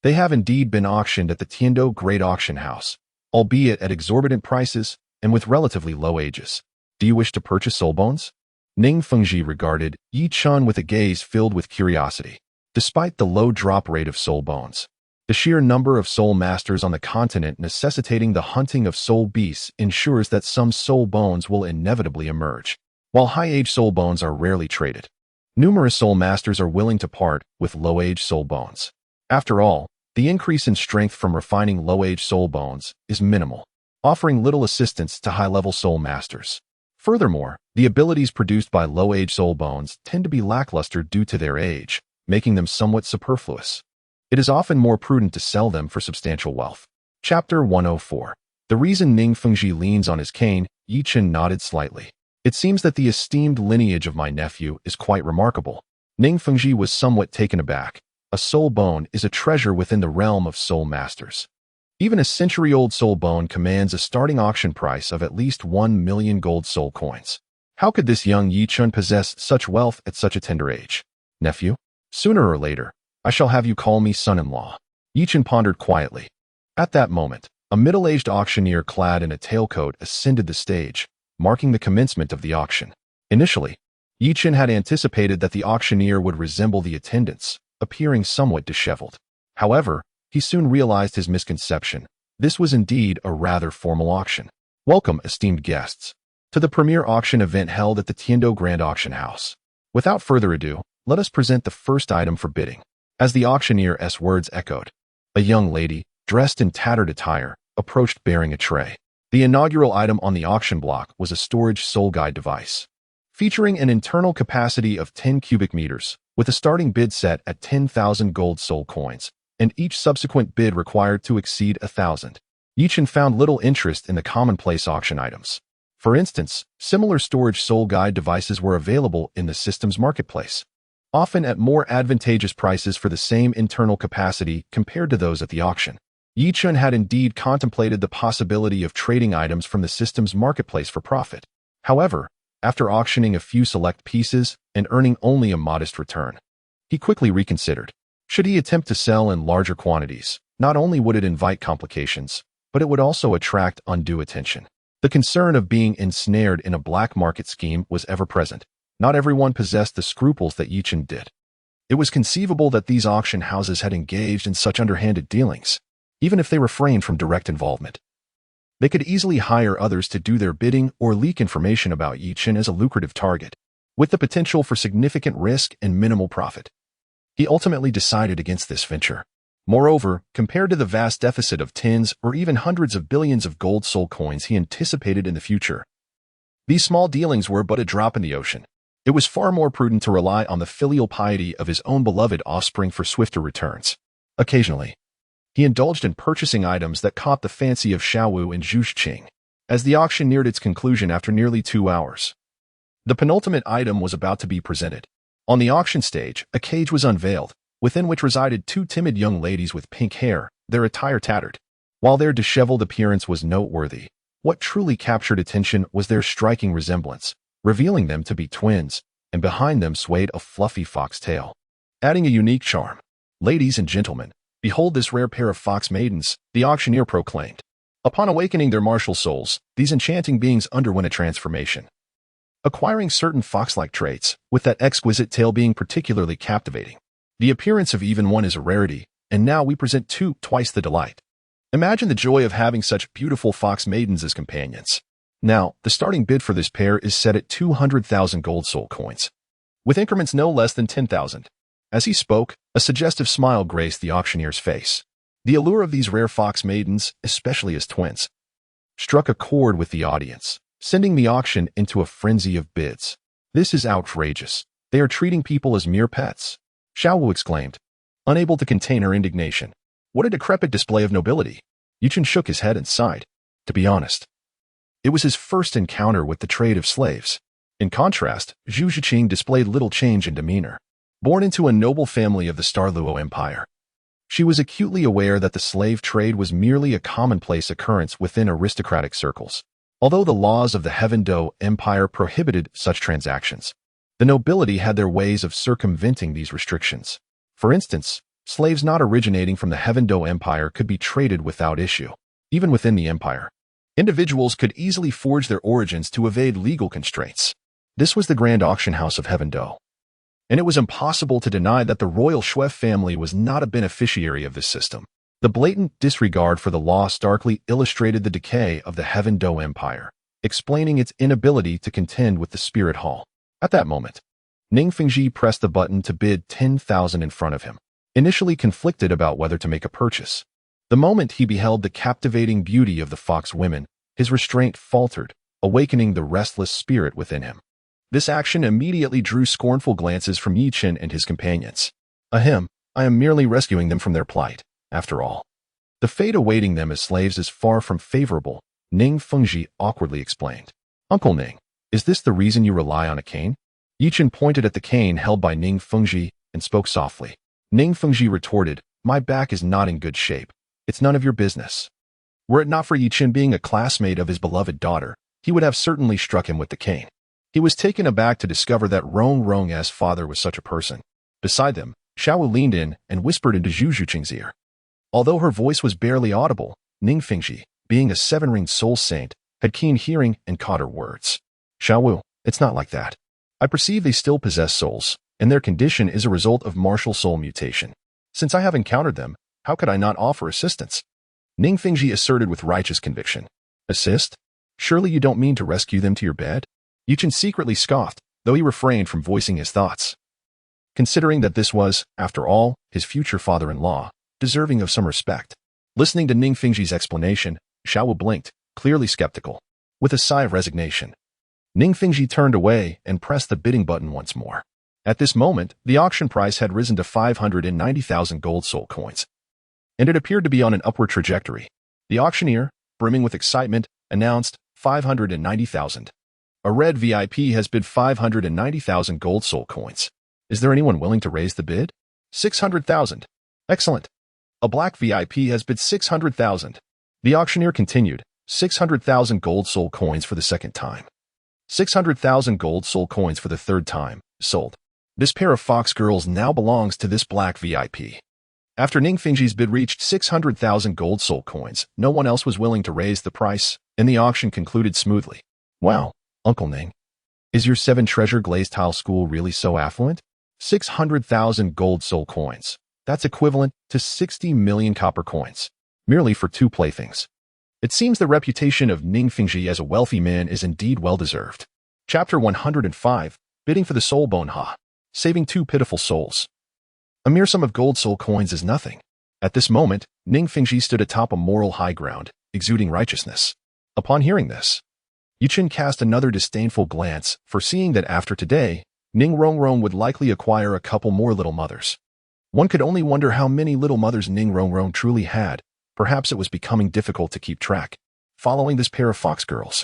they have indeed been auctioned at the Tiando Great Auction House, albeit at exorbitant prices and with relatively low ages. Do you wish to purchase soul bones? Ning Fengji regarded Yichen with a gaze filled with curiosity. Despite the low drop rate of soul bones, the sheer number of soul masters on the continent necessitating the hunting of soul beasts ensures that some soul bones will inevitably emerge. While high-age soul bones are rarely traded, numerous soul masters are willing to part with low-age soul bones. After all, the increase in strength from refining low-age soul bones is minimal, offering little assistance to high-level soul masters. Furthermore, the abilities produced by low-age soul bones tend to be lackluster due to their age, making them somewhat superfluous. It is often more prudent to sell them for substantial wealth. Chapter 104. The reason Ning Fengji leans on his cane, Yichen nodded slightly. It seems that the esteemed lineage of my nephew is quite remarkable. Ning Fengji was somewhat taken aback. A soul bone is a treasure within the realm of soul masters. Even a century-old soul bone commands a starting auction price of at least 1 million gold soul coins. How could this young Yichen possess such wealth at such a tender age? Nephew? Sooner or later, I shall have you call me son-in-law. Yichen pondered quietly. At that moment, a middle-aged auctioneer clad in a tailcoat ascended the stage, marking the commencement of the auction. Initially, Yichen had anticipated that the auctioneer would resemble the attendants, appearing somewhat disheveled. However, he soon realized his misconception. This was indeed a rather formal auction. Welcome, esteemed guests, to the premier auction event held at the Tiando Grand Auction House. Without further ado, Let us present the first item for bidding. As the auctioneer's words echoed, a young lady, dressed in tattered attire, approached bearing a tray. The inaugural item on the auction block was a storage soul guide device, featuring an internal capacity of 10 cubic meters, with a starting bid set at 10,000 gold soul coins, and each subsequent bid required to exceed 1,000. Yichen found little interest in the commonplace auction items. For instance, similar storage soul guide devices were available in the system's marketplace, often at more advantageous prices for the same internal capacity compared to those at the auction. Yichen had indeed contemplated the possibility of trading items from the system's marketplace for profit. However, after auctioning a few select pieces and earning only a modest return, he quickly reconsidered. Should he attempt to sell in larger quantities, not only would it invite complications, but it would also attract undue attention. The concern of being ensnared in a black market scheme was ever present. Not everyone possessed the scruples that Yichen did. It was conceivable that these auction houses had engaged in such underhanded dealings, even if they refrained from direct involvement. They could easily hire others to do their bidding or leak information about Yichen as a lucrative target, with the potential for significant risk and minimal profit. He ultimately decided against this venture. Moreover, compared to the vast deficit of tens or even hundreds of billions of gold soul coins he anticipated in the future, these small dealings were but a drop in the ocean. It was far more prudent to rely on the filial piety of his own beloved offspring for swifter returns. Occasionally, he indulged in purchasing items that caught the fancy of Xiaowu and Zhu Qing. As the auction neared its conclusion after nearly 2 hours, the penultimate item was about to be presented. On the auction stage, a cage was unveiled, within which resided 2 timid young ladies with pink hair, their attire tattered. While their disheveled appearance was noteworthy, what truly captured attention was their striking resemblance, revealing them to be twins, and behind them swayed a fluffy fox tail, adding a unique charm. Ladies and gentlemen, behold this rare pair of fox maidens, the auctioneer proclaimed. Upon awakening their martial souls, these enchanting beings underwent a transformation, acquiring certain fox-like traits, with that exquisite tail being particularly captivating. The appearance of even one is a rarity, and now we present 2, twice the delight. Imagine the joy of having such beautiful fox maidens as companions. Now, the starting bid for this pair is set at 200,000 gold soul coins, with increments no less than 10,000. As he spoke, a suggestive smile graced the auctioneer's face. The allure of these rare fox maidens, especially as twins, struck a chord with the audience, sending the auction into a frenzy of bids. This is outrageous. They are treating people as mere pets, Xiaowu exclaimed, unable to contain her indignation. What a decrepit display of nobility. Yichen shook his head and sighed. To be honest, it was his first encounter with the trade of slaves. In contrast, Zhu Zhiqing displayed little change in demeanor. Born into a noble family of the Douluo Empire, she was acutely aware that the slave trade was merely a commonplace occurrence within aristocratic circles. Although the laws of the Douluo Empire prohibited such transactions, the nobility had their ways of circumventing these restrictions. For instance, slaves not originating from the Douluo Empire could be traded without issue. Even within the empire, individuals could easily forge their origins to evade legal constraints. This was the Grand Auction House of Douluo, and it was impossible to deny that the royal Shui family was not a beneficiary of this system. The blatant disregard for the law starkly illustrated the decay of the Douluo Empire, explaining its inability to contend with the Spirit Hall. At that moment, Ning Fengji pressed the button to bid 10,000 in front of him, initially conflicted about whether to make a purchase. The moment he beheld the captivating beauty of the fox women, his restraint faltered, awakening the restless spirit within him. This action immediately drew scornful glances from Yichen and his companions. Ahem, I am merely rescuing them from their plight. After all, the fate awaiting them as slaves is far from favorable, Ning Fengji awkwardly explained. Uncle Ning, is this the reason you rely on a cane? Yichen pointed at the cane held by Ning Fengji and spoke softly. Ning Fengji retorted, my back is not in good shape. It's none of your business. Were it not for Yichen being a classmate of his beloved daughter, he would have certainly struck him with the cane. He was taken aback to discover that Rong's father was such a person. Beside them, Xiaowu leaned in and whispered into Zhu Zhiqing's ear. Although her voice was barely audible, Ning Fengji, being a 7-ringed soul saint, had keen hearing and caught her words. Xiaowu, it's not like that. I perceive they still possess souls, and their condition is a result of martial soul mutation. Since I have encountered them, how could I not offer assistance? Ning Fengji asserted with righteous conviction. Assist? Surely you don't mean to rescue them to your bed? Yichen secretly scoffed, though he refrained from voicing his thoughts. considering that this was, after all, his future father-in-law, deserving of some respect. Listening to Ning Fengji's explanation, Xiao blinked, clearly skeptical. With a sigh of resignation, Ning Fengji turned away and pressed the bidding button once more. At this moment, the auction price had risen to 590,000 gold soul coins, and it appeared to be on an upward trajectory. The auctioneer, brimming with excitement, announced 590,000. A red VIP has bid 590,000 gold soul coins. Is there anyone willing to raise the bid? 600,000. Excellent. A black VIP has bid 600,000. The auctioneer continued, 600,000 gold soul coins for the second time. 600,000 gold soul coins for the third time, sold. This pair of fox girls now belongs to this black VIP. After Ning Fengji's bid reached 600,000 gold soul coins, no one else was willing to raise the price, and the auction concluded smoothly. Wow, Uncle Ning. Is your 7-treasure glazed tile school really so affluent? 600,000 gold soul coins. That's equivalent to 60 million copper coins, merely for 2 playthings. It seems the reputation of Ning Fengji as a wealthy man is indeed well-deserved. Chapter 105, Bidding for the Soul Bone Ha. Saving 2 pitiful souls. A mere sum of gold soul coins is nothing. At this moment, Ning Fengji stood atop a moral high ground, exuding righteousness. Upon hearing this, Yichen cast another disdainful glance, foreseeing that after today, Ning Rongrong would likely acquire a couple more little mothers. One could only wonder how many little mothers Ning Rongrong truly had. Perhaps it was becoming difficult to keep track, following this pair of fox girls.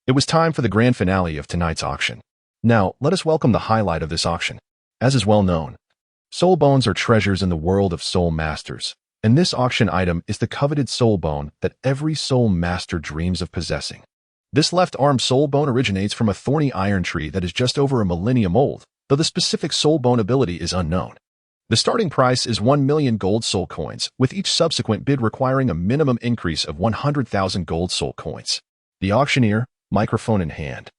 It was time for the grand finale of tonight's auction. Now, let us welcome the highlight of this auction. As is well known, soul bones are treasures in the world of soul masters, and this auction item is the coveted soul bone that every soul master dreams of possessing. This left-arm soul bone originates from a thorny iron tree that is just over a millennium old, though the specific soul bone ability is unknown. The starting price is 1 million gold soul coins, with each subsequent bid requiring a minimum increase of 100,000 gold soul coins. The auctioneer, microphone in hand,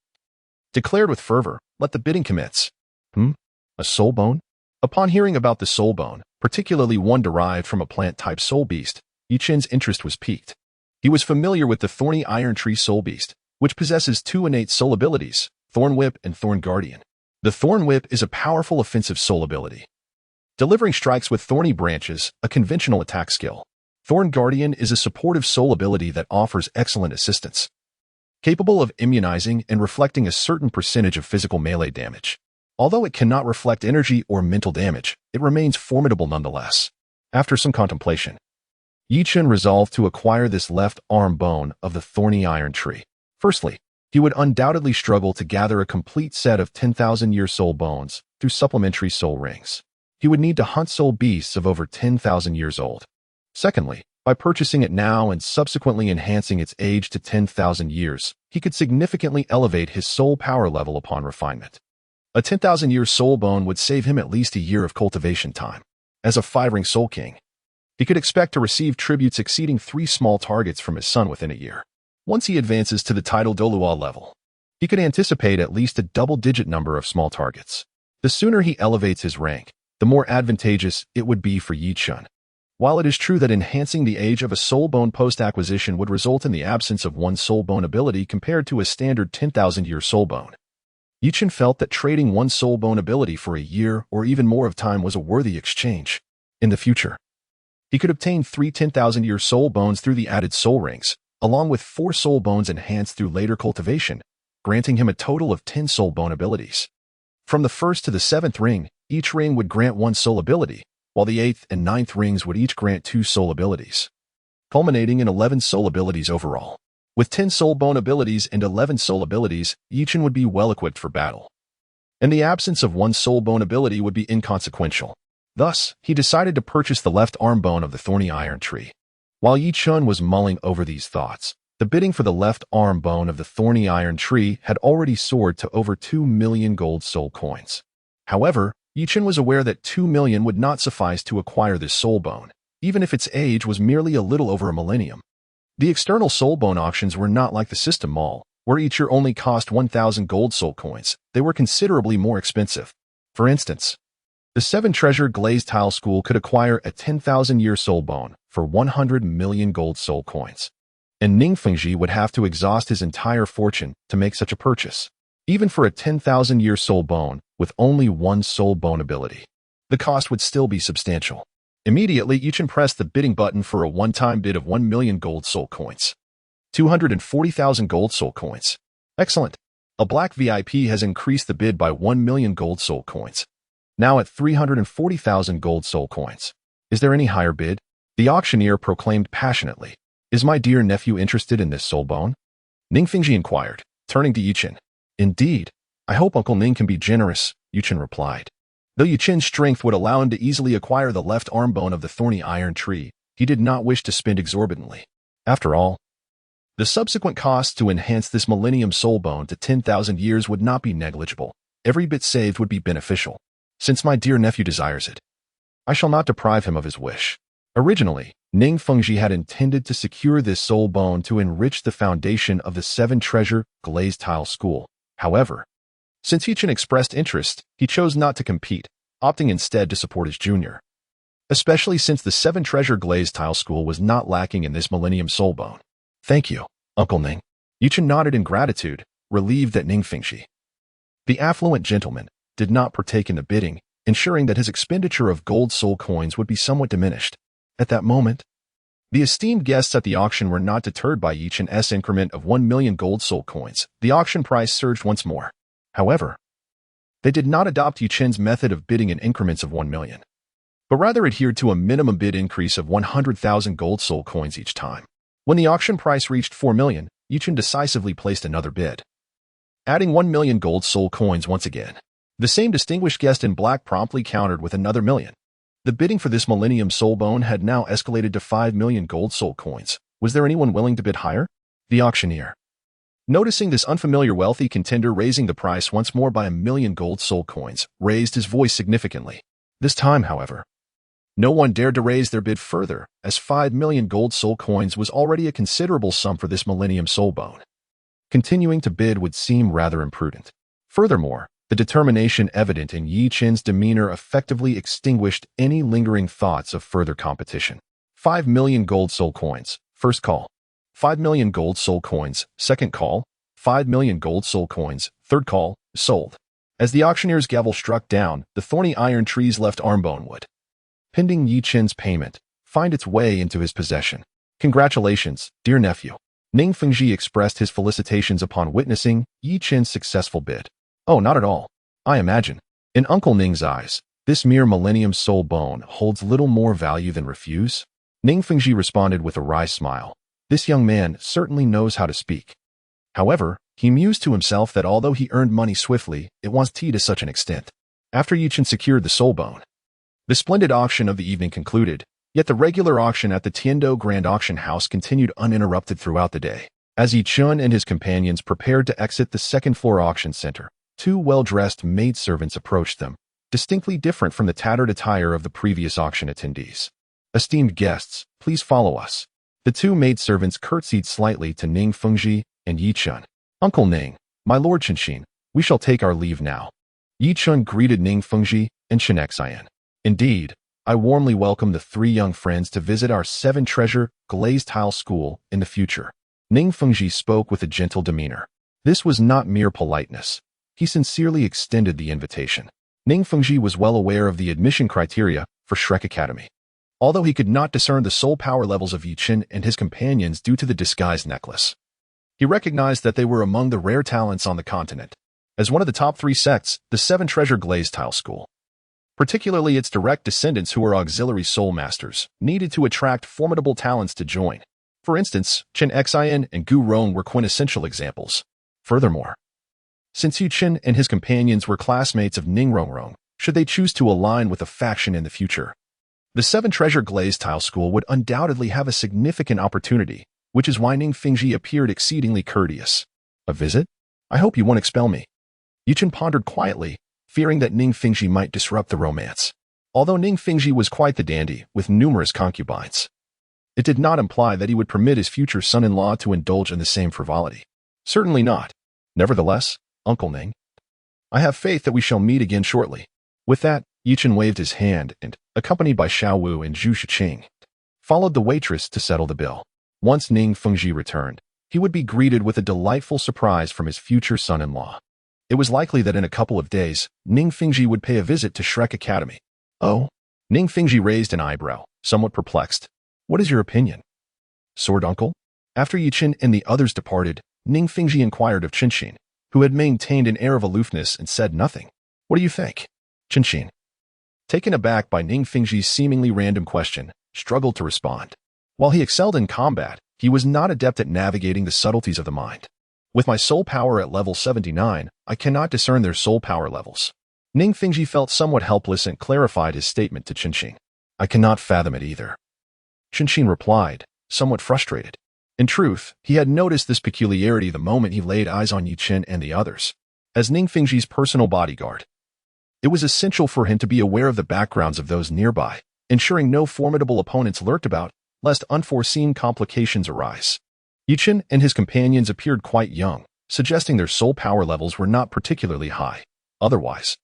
declared with fervor, "Let the bidding commence." A soul bone? Upon hearing about the soul bone, particularly one derived from a plant-type soul beast, Yichen's interest was piqued. He was familiar with the thorny iron tree soul beast, which possesses 2 innate soul abilities, Thorn Whip and Thorn Guardian. The Thorn Whip is a powerful offensive soul ability, delivering strikes with thorny branches, a conventional attack skill. Thorn Guardian is a supportive soul ability that offers excellent assistance, capable of immunizing and reflecting a certain percentage of physical melee damage. Although it cannot reflect energy or mental damage, it remains formidable nonetheless. After some contemplation, Yichen resolved to acquire this left arm bone of the thorny iron tree. Firstly, he would undoubtedly struggle to gather a complete set of 10,000-year soul bones through supplementary soul rings. He would need to hunt soul beasts of over 10,000 years old. Secondly, by purchasing it now and subsequently enhancing its age to 10,000 years, he could significantly elevate his soul power level upon refinement. A 10,000-year soul bone would save him at least a year of cultivation time. As a 5-ring soul king, he could expect to receive tributes exceeding 3 small targets from his son within a year. Once he advances to the title Douluo level, he could anticipate at least a double-digit number of small targets. The sooner he elevates his rank, the more advantageous it would be for Yichen. While it is true that enhancing the age of a soul bone post-acquisition would result in the absence of 1 soul bone ability compared to a standard 10,000-year soul bone, Yichen felt that trading 1 soul bone ability for a year or even more of time was a worthy exchange. In the future, he could obtain 3 10,000-year soul bones through the added soul rings, along with 4 soul bones enhanced through later cultivation, granting him a total of 10 soul bone abilities. From the 1st to the 7th ring, each ring would grant 1 soul ability, while the 8th and 9th rings would each grant 2 soul abilities, culminating in 11 soul abilities overall. With 10 soul bone abilities and 11 soul abilities, Yichen would be well-equipped for battle, and the absence of 1 soul bone ability would be inconsequential. Thus, he decided to purchase the left arm bone of the thorny iron tree. While Yichen was mulling over these thoughts, the bidding for the left arm bone of the thorny iron tree had already soared to over 2 million gold soul coins. However, Yichen was aware that 2 million would not suffice to acquire this soul bone, even if its age was merely a little over a millennium. The external soul bone auctions were not like the system mall, where each year only cost 1,000 gold soul coins. They were considerably more expensive. For instance, the 7-treasure glazed tile school could acquire a 10,000-year soul bone for 100 million gold soul coins, and Ning Fengji would have to exhaust his entire fortune to make such a purchase. Even for a 10,000-year soul bone with only one soul bone ability, the cost would still be substantial. Immediately, Yichen pressed the bidding button for a one-time bid of 1 million gold soul coins. 240,000 gold soul coins. Excellent. A black VIP has increased the bid by 1 million gold soul coins. Now at 340,000 gold soul coins. Is there any higher bid? The auctioneer proclaimed passionately. Is my dear nephew interested in this soul bone? Ning Fengji inquired, turning to Yichen. Indeed. I hope Uncle Ning can be generous, Yichen replied. Though Yichen's strength would allow him to easily acquire the left arm bone of the thorny iron tree, he did not wish to spend exorbitantly. After all, the subsequent costs to enhance this millennium soul bone to 10,000 years would not be negligible. Every bit saved would be beneficial. Since my dear nephew desires it, I shall not deprive him of his wish. Originally, Ning Fengji had intended to secure this soul bone to enrich the foundation of the seven-treasure glazed tile school. However, since Yichen expressed interest, he chose not to compete, opting instead to support his junior. Especially since the seven-treasure glazed tile school was not lacking in this millennium soul bone. Thank you, Uncle Ning. Yichen nodded in gratitude, relieved that Ning Fengji, the affluent gentleman, did not partake in the bidding, ensuring that his expenditure of gold soul coins would be somewhat diminished. At that moment, the esteemed guests at the auction were not deterred by Yichen's increment of 1 million gold soul coins. The auction price surged once more. However, they did not adopt Yichen's method of bidding in increments of 1 million, but rather adhered to a minimum bid increase of 100,000 gold soul coins each time. When the auction price reached 4 million, Yichen decisively placed another bid, adding 1 million gold soul coins once again. The same distinguished guest in black promptly countered with another million. The bidding for this millennium soul bone had now escalated to 5 million gold soul coins. Was there anyone willing to bid higher? The auctioneer, noticing this unfamiliar wealthy contender raising the price once more by 1 million gold soul coins, raised his voice significantly. This time, however, no one dared to raise their bid further, as 5 million gold soul coins was already a considerable sum for this millennium soul bone. Continuing to bid would seem rather imprudent. Furthermore, the determination evident in Yichen's demeanor effectively extinguished any lingering thoughts of further competition. 5 million gold soul coins, first call. 5 million gold soul coins, second call. 5 million gold soul coins, third call, sold. As the auctioneer's gavel struck down, the thorny iron tree's left arm bone would, pending Yichen's payment, find its way into his possession. Congratulations, dear nephew. Ning Fengji expressed his felicitations upon witnessing Yichen's successful bid. Oh, not at all. I imagine, in Uncle Ning's eyes, this mere millennium soul bone holds little more value than refuse. Ning Fengji responded with a wry smile. This young man certainly knows how to speak. However, he mused to himself that although he earned money swiftly, it was tea to such an extent. After Yichen secured the soul bone, the splendid auction of the evening concluded, yet the regular auction at the Tiando Grand Auction House continued uninterrupted throughout the day. As Yichen and his companions prepared to exit the second-floor auction center, two well-dressed maidservants approached them, distinctly different from the tattered attire of the previous auction attendees. Esteemed guests, please follow us. The two maidservants curtsied slightly to Ning Fengji and Yichen. Uncle Ning, my lord Qinshin, we shall take our leave now. Yichen greeted Ning Fengji and Qian. Indeed, I warmly welcome the three young friends to visit our seven-treasure glazed tile school in the future. Ning Fengji spoke with a gentle demeanor. This was not mere politeness. He sincerely extended the invitation. Ning Fengji was well aware of the admission criteria for Shrek Academy. Although he could not discern the soul power levels of Yichen and his companions due to the disguised necklace, he recognized that they were among the rare talents on the continent. As one of the top 3 sects, the seven-treasure glazed tile school, particularly its direct descendants who were auxiliary soul masters, needed to attract formidable talents to join. For instance, Qian and Gu Rong were quintessential examples. Furthermore, since Yichen and his companions were classmates of Ning Rongrong, should they choose to align with a faction in the future, the seven-treasure glazed tile school would undoubtedly have a significant opportunity, which is why Ning Fengji appeared exceedingly courteous. A visit? I hope you won't expel me. Yichen pondered quietly, fearing that Ning Fengji might disrupt the romance. Although Ning Fengji was quite the dandy, with numerous concubines, it did not imply that he would permit his future son-in-law to indulge in the same frivolity. Certainly not. Nevertheless, Uncle Ning, I have faith that we shall meet again shortly. With that, Yichen waved his hand and, accompanied by Xiao Wu and Zhu Shiqing, followed the waitress to settle the bill. Once Ning Fengji returned, he would be greeted with a delightful surprise from his future son-in-law. It was likely that in a couple of days, Ning Fingji would pay a visit to Shrek Academy. Oh? Ning Fingji raised an eyebrow, somewhat perplexed. What is your opinion? Sword uncle? After Yi Qin and the others departed, Ning Fingji inquired of Qinxin, who had maintained an air of aloofness and said nothing. What do you think? Qinxin, taken aback by Ning Fingji's seemingly random question, struggled to respond. While he excelled in combat, he was not adept at navigating the subtleties of the mind. With my soul power at level 79, I cannot discern their soul power levels. Ning Fingji felt somewhat helpless and clarified his statement to Qinxin. I cannot fathom it either. Qinxin replied, somewhat frustrated. In truth, he had noticed this peculiarity the moment he laid eyes on Yi Qin and the others. As Ning Fingji's personal bodyguard, it was essential for him to be aware of the backgrounds of those nearby, ensuring no formidable opponents lurked about, lest unforeseen complications arise. Yi Qin and his companions appeared quite young, suggesting their soul power levels were not particularly high. Otherwise,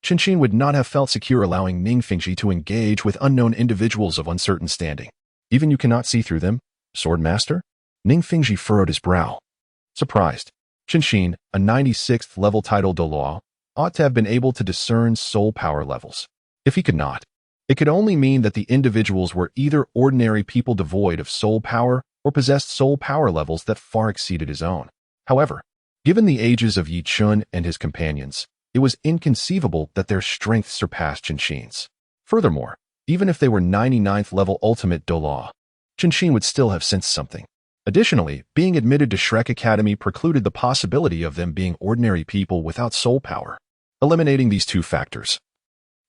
Qinxin would not have felt secure allowing Ning Fingji to engage with unknown individuals of uncertain standing. Even you cannot see through them, Sword Master? Ning Fingji furrowed his brow. Surprised, Qinxin, a 96th level title Douluo, ought to have been able to discern soul power levels. If he could not, it could only mean that the individuals were either ordinary people devoid of soul power or possessed soul power levels that far exceeded his own. However, given the ages of Yi Qin and his companions, it was inconceivable that their strength surpassed Qinxin's. Furthermore, even if they were 99th level ultimate Douluo, Qinxin would still have sensed something. Additionally, being admitted to Shrek Academy precluded the possibility of them being ordinary people without soul power. Eliminating these two factors,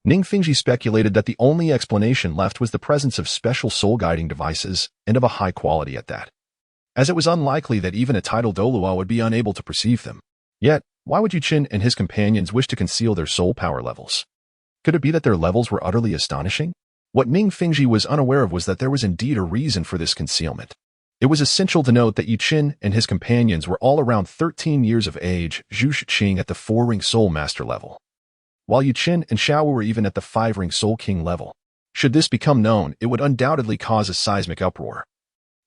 Ning Fingji speculated that the only explanation left was the presence of special soul-guiding devices, and of a high quality at that, as it was unlikely that even a title Douluo would be unable to perceive them. Yet, why would Yi Qin and his companions wish to conceal their soul power levels? Could it be that their levels were utterly astonishing? What Ning Fingji was unaware of was that there was indeed a reason for this concealment. It was essential to note that Yi Qin and his companions were all around 13 years of age, Zhu Shiqing at the 4-ring Soul Master level, while Yi Qin and Xiao were even at the 5-ring Soul King level. Should this become known, it would undoubtedly cause a seismic uproar.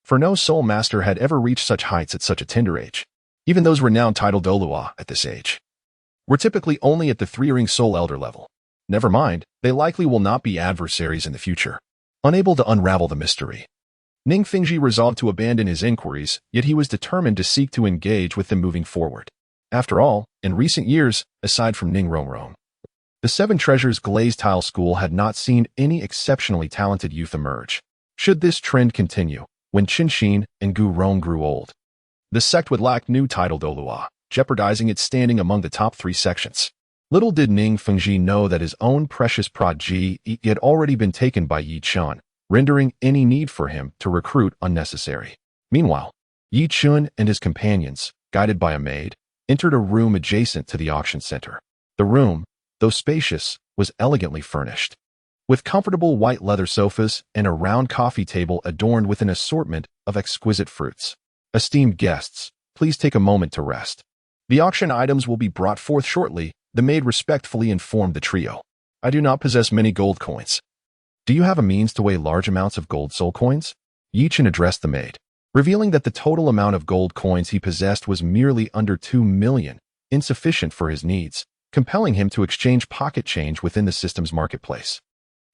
For no Soul Master had ever reached such heights at such a tender age. Even those renowned title Douluo at this age were typically only at the 3-ring Soul Elder level. Never mind, they likely will not be adversaries in the future. Unable to unravel the mystery, Ning Fingji resolved to abandon his inquiries, yet he was determined to seek to engage with them moving forward. After all, in recent years, aside from Ning Rongrong, the Seven Treasures Glazed Tile School had not seen any exceptionally talented youth emerge. Should this trend continue, when Qinxin and Gu Rong grew old, the sect would lack new title Douluo, jeopardizing its standing among the top 3 sections. Little did Ning Fingji know that his own precious prodigy had already been taken by Yi Qin, rendering any need for him to recruit unnecessary. Meanwhile, Yi Qin and his companions, guided by a maid, entered a room adjacent to the auction center. The room, though spacious, was elegantly furnished, with comfortable white leather sofas and a round coffee table adorned with an assortment of exquisite fruits. Esteemed guests, please take a moment to rest. The auction items will be brought forth shortly, the maid respectfully informed the trio. I do not possess many gold coins. Do you have a means to weigh large amounts of gold soul coins? Yi Qin addressed the maid, revealing that the total amount of gold coins he possessed was merely under 2 million, insufficient for his needs, compelling him to exchange pocket change within the system's marketplace.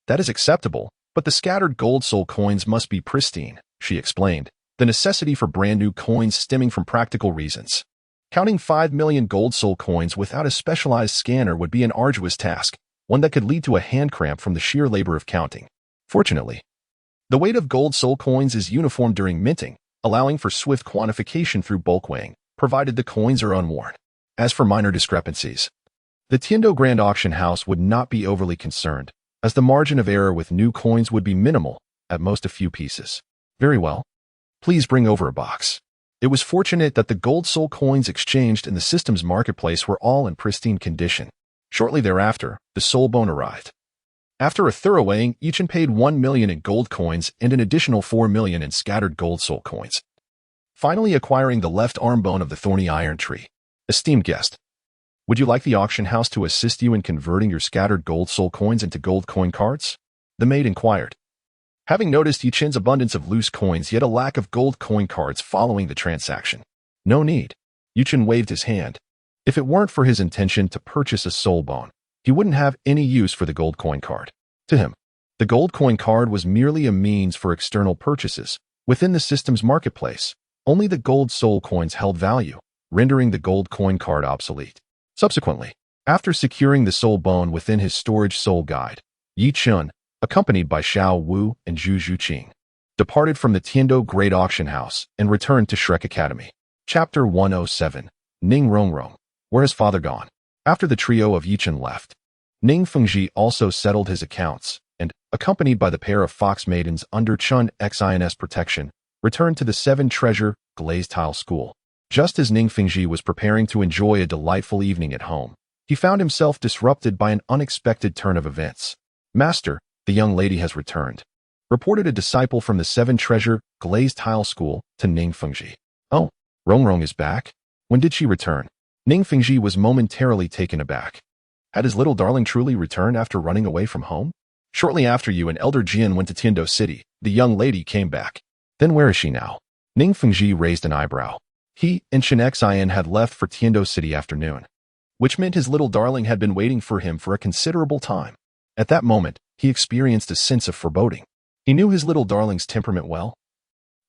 That is acceptable, but the scattered gold soul coins must be pristine, she explained, the necessity for brand new coins stemming from practical reasons. Counting 5 million gold soul coins without a specialized scanner would be an arduous task, one that could lead to a hand cramp from the sheer labor of counting. Fortunately, the weight of gold soul coins is uniform during minting, allowing for swift quantification through bulk weighing, provided the coins are unworn. As for minor discrepancies, the Tiendo Grand Auction House would not be overly concerned, as the margin of error with new coins would be minimal, at most a few pieces. Very well. Please bring over a box. It was fortunate that the gold soul coins exchanged in the system's marketplace were all in pristine condition. Shortly thereafter, the soul bone arrived. After a thorough weighing, Yi Qin paid 1 million in gold coins and an additional 4 million in scattered gold soul coins, finally acquiring the left arm bone of the thorny iron tree. Esteemed guest, would you like the auction house to assist you in converting your scattered gold soul coins into gold coin cards? The maid inquired. Having noticed Yi Qin's abundance of loose coins yet a lack of gold coin cards following the transaction. No need. Yi Qin waved his hand. If it weren't for his intention to purchase a soul bone, he wouldn't have any use for the gold coin card. To him, the gold coin card was merely a means for external purchases. Within the system's marketplace, only the gold soul coins held value, rendering the gold coin card obsolete. Subsequently, after securing the soul bone within his storage soul guide, Yi Chun, accompanied by Xiao Wu and Zhu Zhuqing, departed from the Tiando Great Auction House and returned to Shrek Academy. Chapter 107, Ning Rongrong. Where has father gone? After the trio of Yi Chun left, Ning Fengji also settled his accounts and, accompanied by the pair of fox maidens under Chun Xin's protection, returned to the Seven Treasure Glazed Tile School. Just as Ning Fengji was preparing to enjoy a delightful evening at home, he found himself disrupted by an unexpected turn of events. Master, the young lady has returned, reported a disciple from the Seven Treasure Glazed Tile School to Ning Fengji. Oh, Rongrong is back? When did she return? Ning Fengji was momentarily taken aback. Had his little darling truly returned after running away from home? Shortly after you and Elder Jian went to Tiando City, the young lady came back. Then where is she now? Ning Fengji raised an eyebrow. He and Chen Xian had left for Tiando City afternoon, which meant his little darling had been waiting for him for a considerable time. At that moment, he experienced a sense of foreboding. He knew his little darling's temperament well.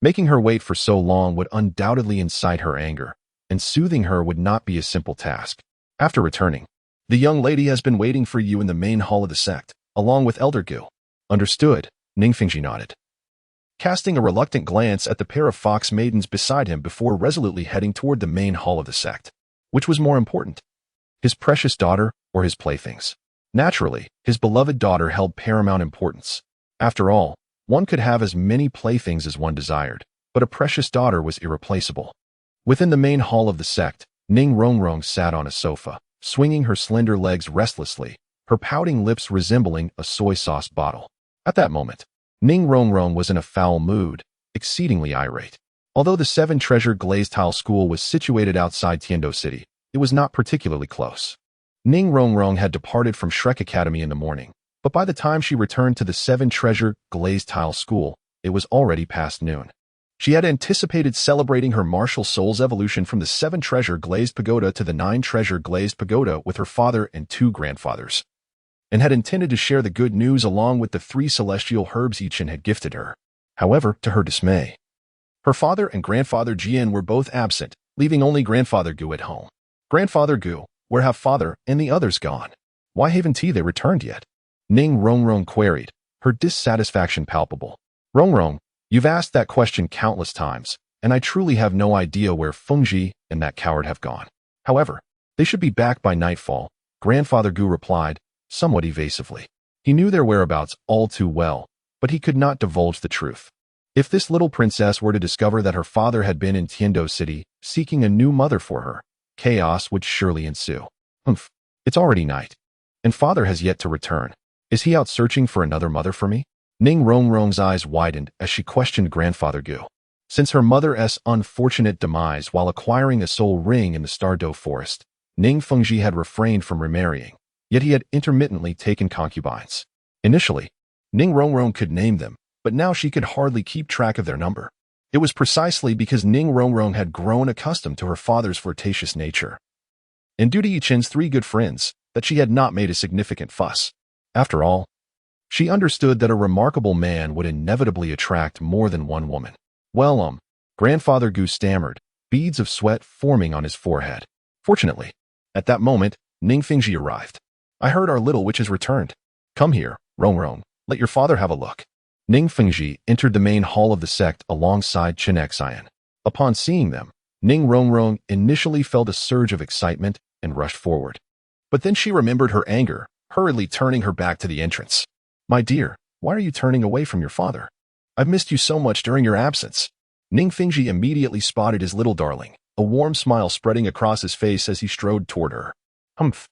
Making her wait for so long would undoubtedly incite her anger, and soothing her would not be a simple task. After returning, the young lady has been waiting for you in the main hall of the sect, along with Elder Gu. Understood, Ning Fengji nodded, casting a reluctant glance at the pair of fox maidens beside him before resolutely heading toward the main hall of the sect. Which was more important, his precious daughter or his playthings? Naturally, his beloved daughter held paramount importance. After all, one could have as many playthings as one desired, but a precious daughter was irreplaceable. Within the main hall of the sect, Ning Rongrong sat on a sofa, swinging her slender legs restlessly, her pouting lips resembling a soy sauce bottle. At that moment, Ning Rongrong was in a foul mood, exceedingly irate. Although the Seven Treasure Glazed Tile School was situated outside Tiando City, it was not particularly close. Ning Rongrong had departed from Shrek Academy in the morning, but by the time she returned to the Seven Treasure Glazed Tile School, it was already past noon. She had anticipated celebrating her martial soul's evolution from the Seven Treasure Glazed Pagoda to the Nine Treasure Glazed Pagoda with her father and two grandfathers, and had intended to share the good news along with the 3 celestial herbs Yi Chun had gifted her. However, to her dismay, her father and grandfather Jian were both absent, leaving only grandfather Gu at home. Grandfather Gu, where have father and the others gone? Why haven't they returned yet? Ning Rongrong queried, her dissatisfaction palpable. Rongrong, you've asked that question countless times, and I truly have no idea where Fengji and that coward have gone. However, they should be back by nightfall, Grandfather Gu replied, somewhat evasively. He knew their whereabouts all too well, but he could not divulge the truth. If this little princess were to discover that her father had been in Tiando City, seeking a new mother for her, chaos would surely ensue. It's already night, and father has yet to return. Is he out searching for another mother for me? Ning Rongrong's eyes widened as she questioned Grandfather Gu. Since her mother's unfortunate demise while acquiring a soul ring in the Stardow Forest, Ning Fengji had refrained from remarrying, yet he had intermittently taken concubines. Initially, Ning Rongrong could name them, but now she could hardly keep track of their number. It was precisely because Ning Rongrong had grown accustomed to her father's flirtatious nature, and due to Yi Chun's 3 good friends, that she had not made a significant fuss. After all, she understood that a remarkable man would inevitably attract more than one woman. Well, Grandfather Gu stammered, beads of sweat forming on his forehead. Fortunately, at that moment, Ning Fengji arrived. I heard our little witch has returned. Come here, Rongrong, let your father have a look. Ning Fengji entered the main hall of the sect alongside Chen Xian. Upon seeing them, Ning Rongrong initially felt a surge of excitement and rushed forward. But then she remembered her anger, hurriedly turning her back to the entrance. My dear, why are you turning away from your father? I've missed you so much during your absence. Ning Fengji immediately spotted his little darling, a warm smile spreading across his face as he strode toward her. Humph.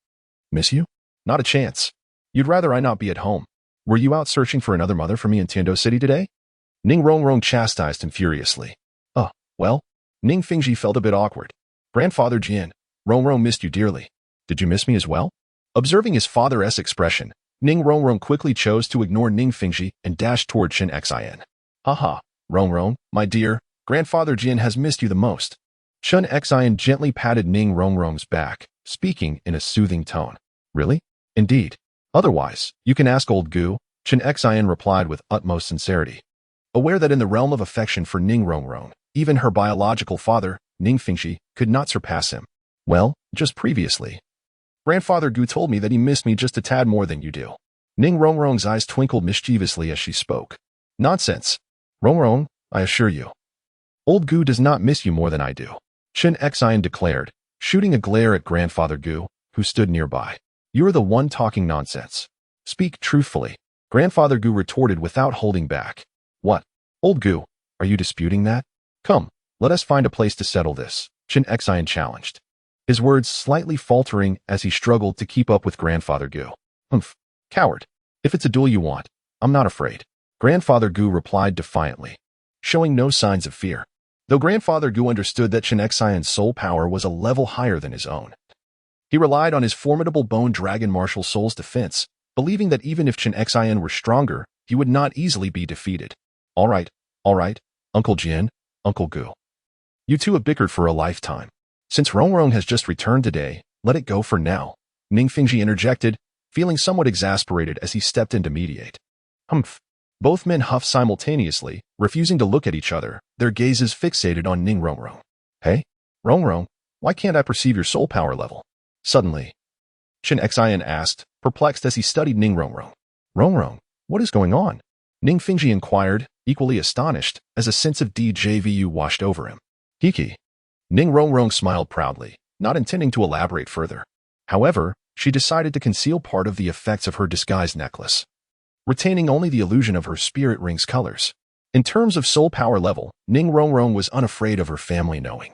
Miss you? Not a chance. You'd rather I not be at home. Were you out searching for another mother for me in Tiando City today? Ning Rongrong chastised him furiously. Well, Ning Fengji felt a bit awkward. Grandfather Jian, Rongrong missed you dearly. Did you miss me as well? Observing his father's expression, Ning Rongrong quickly chose to ignore Ning Fengji and dashed toward Chen Xian. Haha, Rongrong, my dear, Grandfather Jian has missed you the most. Chun Xian gently patted Ning Rongrong's back, speaking in a soothing tone. Really? Indeed. Otherwise, you can ask old Gu, Chun Xian replied with utmost sincerity. Aware that in the realm of affection for Ning Rongrong, even her biological father, Ning Fingxi, could not surpass him. Well, just previously. Grandfather Gu told me that he missed me just a tad more than you do. Ning Rongrong's eyes twinkled mischievously as she spoke. Nonsense. Rongrong, I assure you. Old Gu does not miss you more than I do. Chun Xian declared, shooting a glare at Grandfather Gu, who stood nearby. You are the one talking nonsense. Speak truthfully. Grandfather Gu retorted without holding back. What? Old Gu, are you disputing that? Come, let us find a place to settle this, Chun Xian challenged. His words slightly faltering as he struggled to keep up with Grandfather Gu. Humph, coward. If it's a duel you want, I'm not afraid. Grandfather Gu replied defiantly, showing no signs of fear. Though Grandfather Gu understood that Chun Xian's soul power was a level higher than his own. He relied on his formidable bone dragon martial soul's defense, believing that even if Chun Xian were stronger, he would not easily be defeated. All right, Uncle Jin, Uncle Gu. You two have bickered for a lifetime. Since Rongrong has just returned today, let it go for now, Ning Fingxi interjected, feeling somewhat exasperated as he stepped in to mediate. Humph. Both men huffed simultaneously, refusing to look at each other, their gazes fixated on Ning Rongrong. Hey, Rongrong, why can't I perceive your soul power level? Suddenly, Chun Xian asked, perplexed as he studied Ning Rongrong. Rongrong, what is going on? Ning Fingxi inquired, equally astonished, as a sense of deja vu washed over him. Kiki. Ning Rongrong smiled proudly, not intending to elaborate further. However, she decided to conceal part of the effects of her disguised necklace, retaining only the illusion of her spirit ring's colors. In terms of soul power level, Ning Rongrong was unafraid of her family knowing.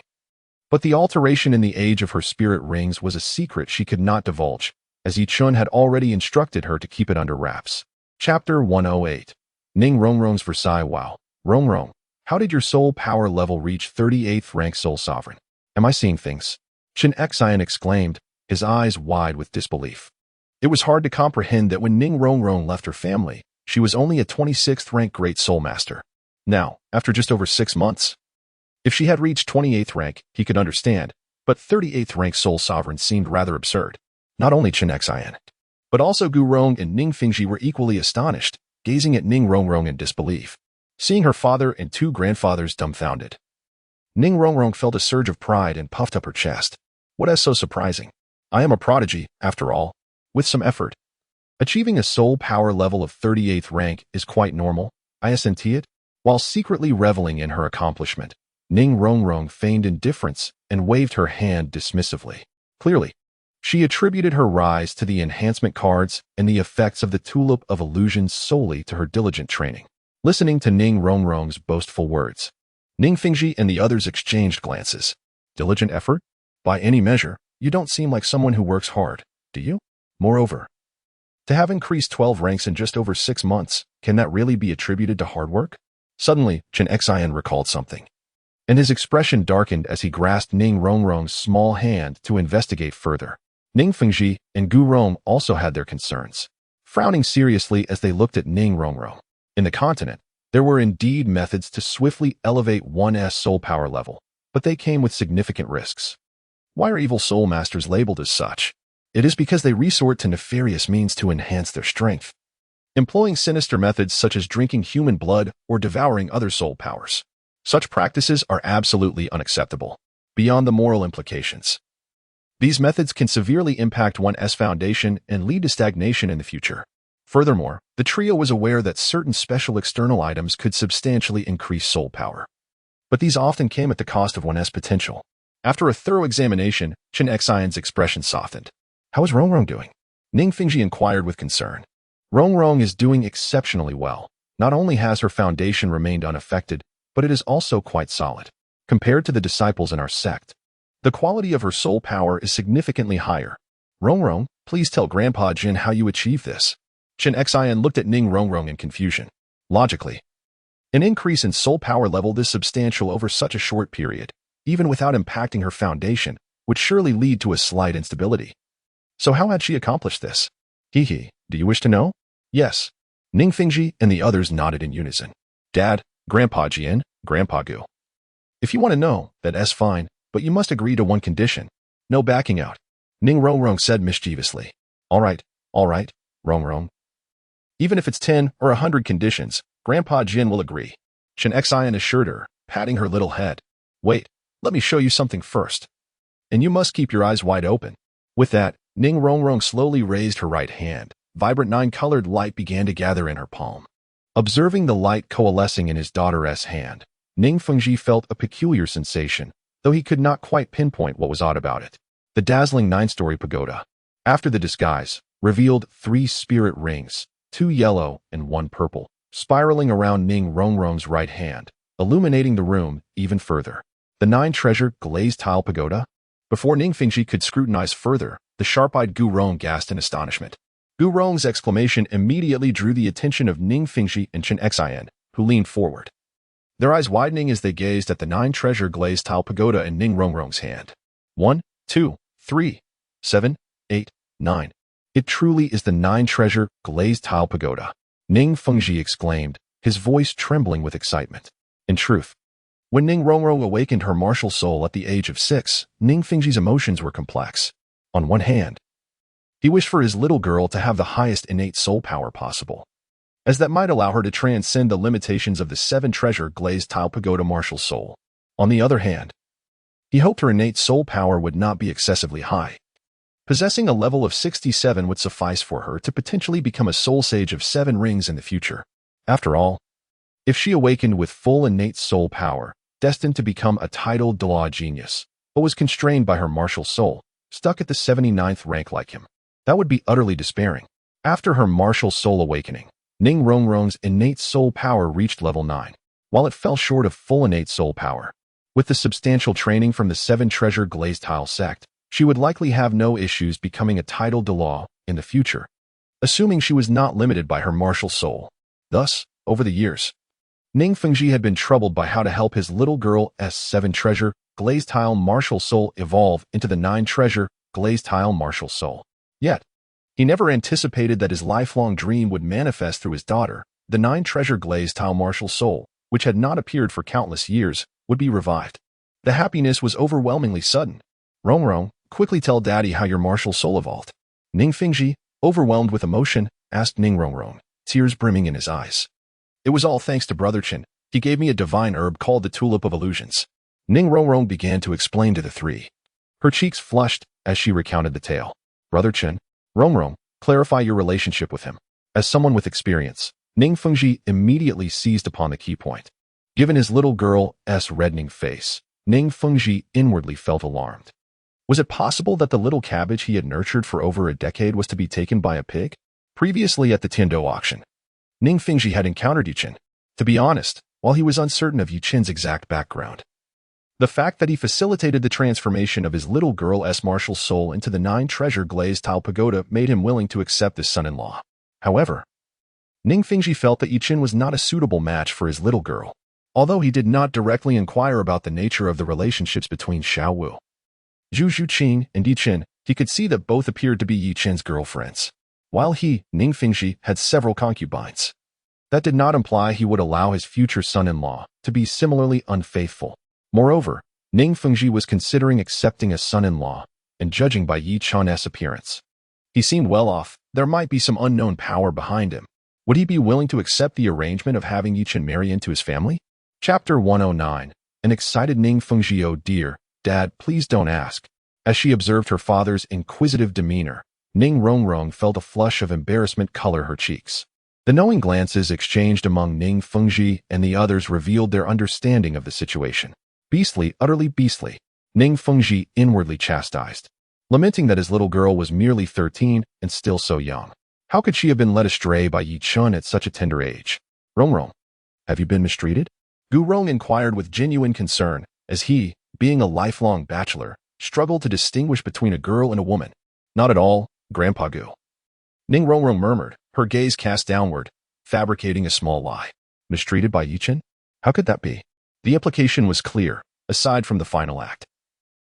But the alteration in the age of her spirit rings was a secret she could not divulge, as Yi Chun had already instructed her to keep it under wraps. Chapter 108. Ning Rongrong's Versailles Vow. Rongrong, how did your soul power level reach 38th rank Soul Sovereign? Am I seeing things? Chun Xian exclaimed, his eyes wide with disbelief. It was hard to comprehend that when Ning Rongrong left her family, she was only a 26th rank Great Soul Master. Now, after just over 6 months. If she had reached 28th rank, he could understand, but 38th rank Soul Sovereign seemed rather absurd. Not only Chun Xian, but also Gu Rong and Ning Fingxi were equally astonished, gazing at Ning Rongrong in disbelief, seeing her father and 2 grandfathers dumbfounded. Ning Rongrong felt a surge of pride and puffed up her chest. What is so surprising? I am a prodigy, after all. With some effort. Achieving a soul power level of 38th rank is quite normal, I assent it. While secretly reveling in her accomplishment, Ning Rongrong feigned indifference and waved her hand dismissively. Clearly, she attributed her rise to the enhancement cards and the effects of the Tulip of Illusions solely to her diligent training. Listening to Ning Rongrong's boastful words, Ning Fingxi and the others exchanged glances. Diligent effort? By any measure, you don't seem like someone who works hard, do you? Moreover, to have increased 12 ranks in just over 6 months, can that really be attributed to hard work? Suddenly, Chun Xian recalled something, and his expression darkened as he grasped Ning Rongrong's small hand to investigate further. Ning Fingxi and Gu Rong also had their concerns, frowning seriously as they looked at Ning Rongrong. In the continent, there were indeed methods to swiftly elevate one's soul power level, but they came with significant risks. Why are evil soul masters labeled as such? It is because they resort to nefarious means to enhance their strength, employing sinister methods such as drinking human blood or devouring other soul powers. Such practices are absolutely unacceptable, beyond the moral implications. These methods can severely impact one's foundation and lead to stagnation in the future. Furthermore, the trio was aware that certain special external items could substantially increase soul power. But these often came at the cost of one's potential. After a thorough examination, Chun Xian's expression softened. How is Rongrong doing? Ning Fingxi inquired with concern. Rongrong is doing exceptionally well. Not only has her foundation remained unaffected, but it is also quite solid. Compared to the disciples in our sect, the quality of her soul power is significantly higher. Rongrong, please tell Grandpa Jin how you achieve this. Chun Xian looked at Ning Rongrong in confusion. Logically, an increase in soul power level this substantial over such a short period, even without impacting her foundation, would surely lead to a slight instability. So how had she accomplished this? Hee, do you wish to know? Yes. Ning Fingxi and the others nodded in unison. Dad, Grandpa Jian, Grandpa Gu. If you want to know, that's fine, But you must agree to one condition. No backing out. Ning Rongrong said mischievously. All right, Rongrong. Even if it's 10 or 100 conditions, Grandpa Jin will agree. Chen Xian assured her, patting her little head. Wait, let me show you something first. And you must keep your eyes wide open. With that, Ning Rongrong slowly raised her right hand. Vibrant 9-colored light began to gather in her palm. Observing the light coalescing in his daughter's hand, Ning Fengji felt a peculiar sensation, though he could not quite pinpoint what was odd about it. The dazzling 9-story pagoda, after the disguise, revealed 3 spirit rings, 2 yellow and 1 purple, spiraling around Ning Rongrong's right hand, illuminating the room even further. The 9-treasure glazed tile pagoda? Before Ning Fengji could scrutinize further, the sharp-eyed Gu Rong gasped in astonishment. Gu Rong's exclamation immediately drew the attention of Ning Fengji and Chen Xian, who leaned forward, their eyes widening as they gazed at the 9-treasure glazed tile pagoda in Ning Rongrong's hand. 1, 2, 3, 7, 8, 9. It truly is the 9-treasure glazed tile pagoda, Ning Fengji exclaimed, his voice trembling with excitement. In truth, when Ning Rongrong awakened her martial soul at the age of 6, Ning Fengji's emotions were complex. On one hand, he wished for his little girl to have the highest innate soul power possible, as that might allow her to transcend the limitations of the 7-treasure glazed tile pagoda martial soul. On the other hand, he hoped her innate soul power would not be excessively high. Possessing a level of 67 would suffice for her to potentially become a soul sage of 7 rings in the future. After all, if she awakened with full innate soul power, destined to become a titled Douluo genius, but was constrained by her martial soul, stuck at the 79th rank like him, that would be utterly despairing. After her martial soul awakening, Ning Rongrong's innate soul power reached level 9, while it fell short of full innate soul power. With the substantial training from the 7-treasure glazed tile sect, she would likely have no issues becoming a titled Douluo in the future, assuming she was not limited by her martial soul. Thus, over the years, Ning Fengji had been troubled by how to help his little girl's 7-treasure glazed tile martial soul evolve into the 9-treasure glazed tile martial soul. Yet, he never anticipated that his lifelong dream would manifest through his daughter. The 9-treasure glazed tile martial soul, which had not appeared for countless years, would be revived. The happiness was overwhelmingly sudden. Rongrong, quickly tell Daddy how your martial soul evolved. Ning Fengji, overwhelmed with emotion, asked Ning Rongrong, tears brimming in his eyes. It was all thanks to Brother Chen. He gave me a divine herb called the Tulip of Illusions. Ning Rongrong began to explain to the 3. Her cheeks flushed as she recounted the tale. Brother Chen, Rongrong, clarify your relationship with him. As someone with experience, Ning Fengji immediately seized upon the key point. Given his little girl's reddening face, Ning Fengji inwardly felt alarmed. Was it possible that the little cabbage he had nurtured for over a decade was to be taken by a pig? Previously at the Tiando auction, Ning Fengji had encountered Yuchen. To be honest, while he was uncertain of Yuchen's exact background, the fact that he facilitated the transformation of his little girl's martial soul into the 9-treasure glazed tile pagoda made him willing to accept his son-in-law. However, Ning Fengji felt that Yuchen was not a suitable match for his little girl, although he did not directly inquire about the nature of the relationships between Xiao Wu, Zhu Zhuqing, and Yuchen. He could see that both appeared to be Yuchen's girlfriends, while he, Ning Fengji, had several concubines. That did not imply he would allow his future son-in-law to be similarly unfaithful. Moreover, Ning Fengji was considering accepting a son-in-law, and judging by Yi Chan's appearance, he seemed well off. There might be some unknown power behind him. Would he be willing to accept the arrangement of having Yi Chen marry into his family? Chapter 109. An excited Ning Fengji. Oh dear, Dad, please don't ask. As she observed her father's inquisitive demeanor, Ning Rongrong felt a flush of embarrassment color her cheeks. The knowing glances exchanged among Ning Fengji and the others revealed their understanding of the situation. Beastly, utterly beastly, Ning Fengji inwardly chastised, lamenting that his little girl was merely 13 and still so young. How could she have been led astray by Yi Chun at such a tender age? Rongrong, have you been mistreated? Gu Rong inquired with genuine concern, as he, being a lifelong bachelor, struggled to distinguish between a girl and a woman. Not at all, Grandpa Gu. Ning Rongrong murmured, her gaze cast downward, fabricating a small lie. Mistreated by Yi Chen? How could that be? The implication was clear, aside from the final act.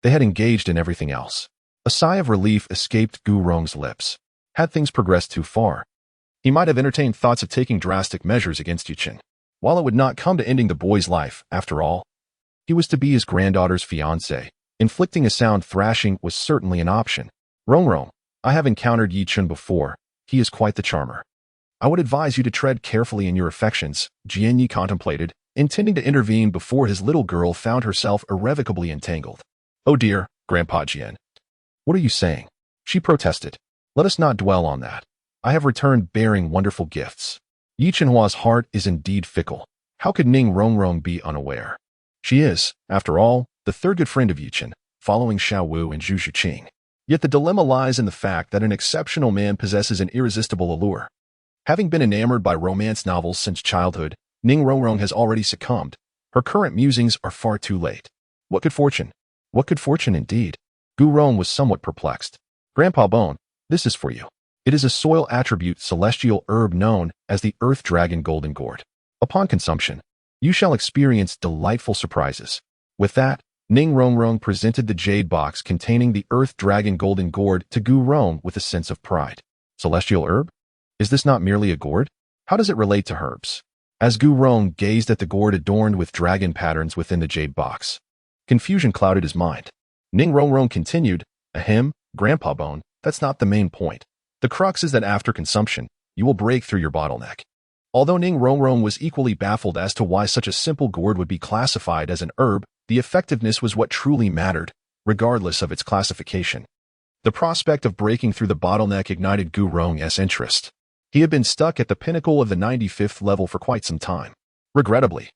They had engaged in everything else. A sigh of relief escaped Gu Rong's lips. Had things progressed too far, he might have entertained thoughts of taking drastic measures against Yi Chen. While it would not come to ending the boy's life, after all, he was to be his granddaughter's fiancé, Inflicting a sound thrashing was certainly an option. Rong, I have encountered Yi Chun before. He is quite the charmer. I would advise you to tread carefully in your affections, Jian Yi contemplated, intending to intervene before his little girl found herself irrevocably entangled. Oh dear, Grandpa Jian. What are you saying? She protested. Let us not dwell on that. I have returned bearing wonderful gifts. Yi Chenhua's heart is indeed fickle. How could Ning Rongrong be unaware? She is, after all, the third good friend of Yi Chen, following Xiao Wu and Zhu Xuqing. Yet the dilemma lies in the fact that an exceptional man possesses an irresistible allure. Having been enamored by romance novels since childhood, Ning Rongrong has already succumbed. Her current musings are far too late. What could fortune? What could fortune indeed? Gu Rong was somewhat perplexed. Grandpa Bone, this is for you. It is a soil attribute celestial herb known as the Earth Dragon Golden Gourd. Upon consumption, you shall experience delightful surprises. With that, Ning Rongrong presented the jade box containing the Earth Dragon Golden Gourd to Gu Rong with a sense of pride. Celestial herb? Is this not merely a gourd? How does it relate to herbs? As Gu Rong gazed at the gourd adorned with dragon patterns within the jade box, confusion clouded his mind. Ning Rongrong continued, Ahem, Grandpa Bone, that's not the main point. The crux is that after consumption, you will break through your bottleneck. Although Ning Rongrong was equally baffled as to why such a simple gourd would be classified as an herb, the effectiveness was what truly mattered, regardless of its classification. The prospect of breaking through the bottleneck ignited Gu Rong's interest. He had been stuck at the pinnacle of the 95th level for quite some time. Regrettably,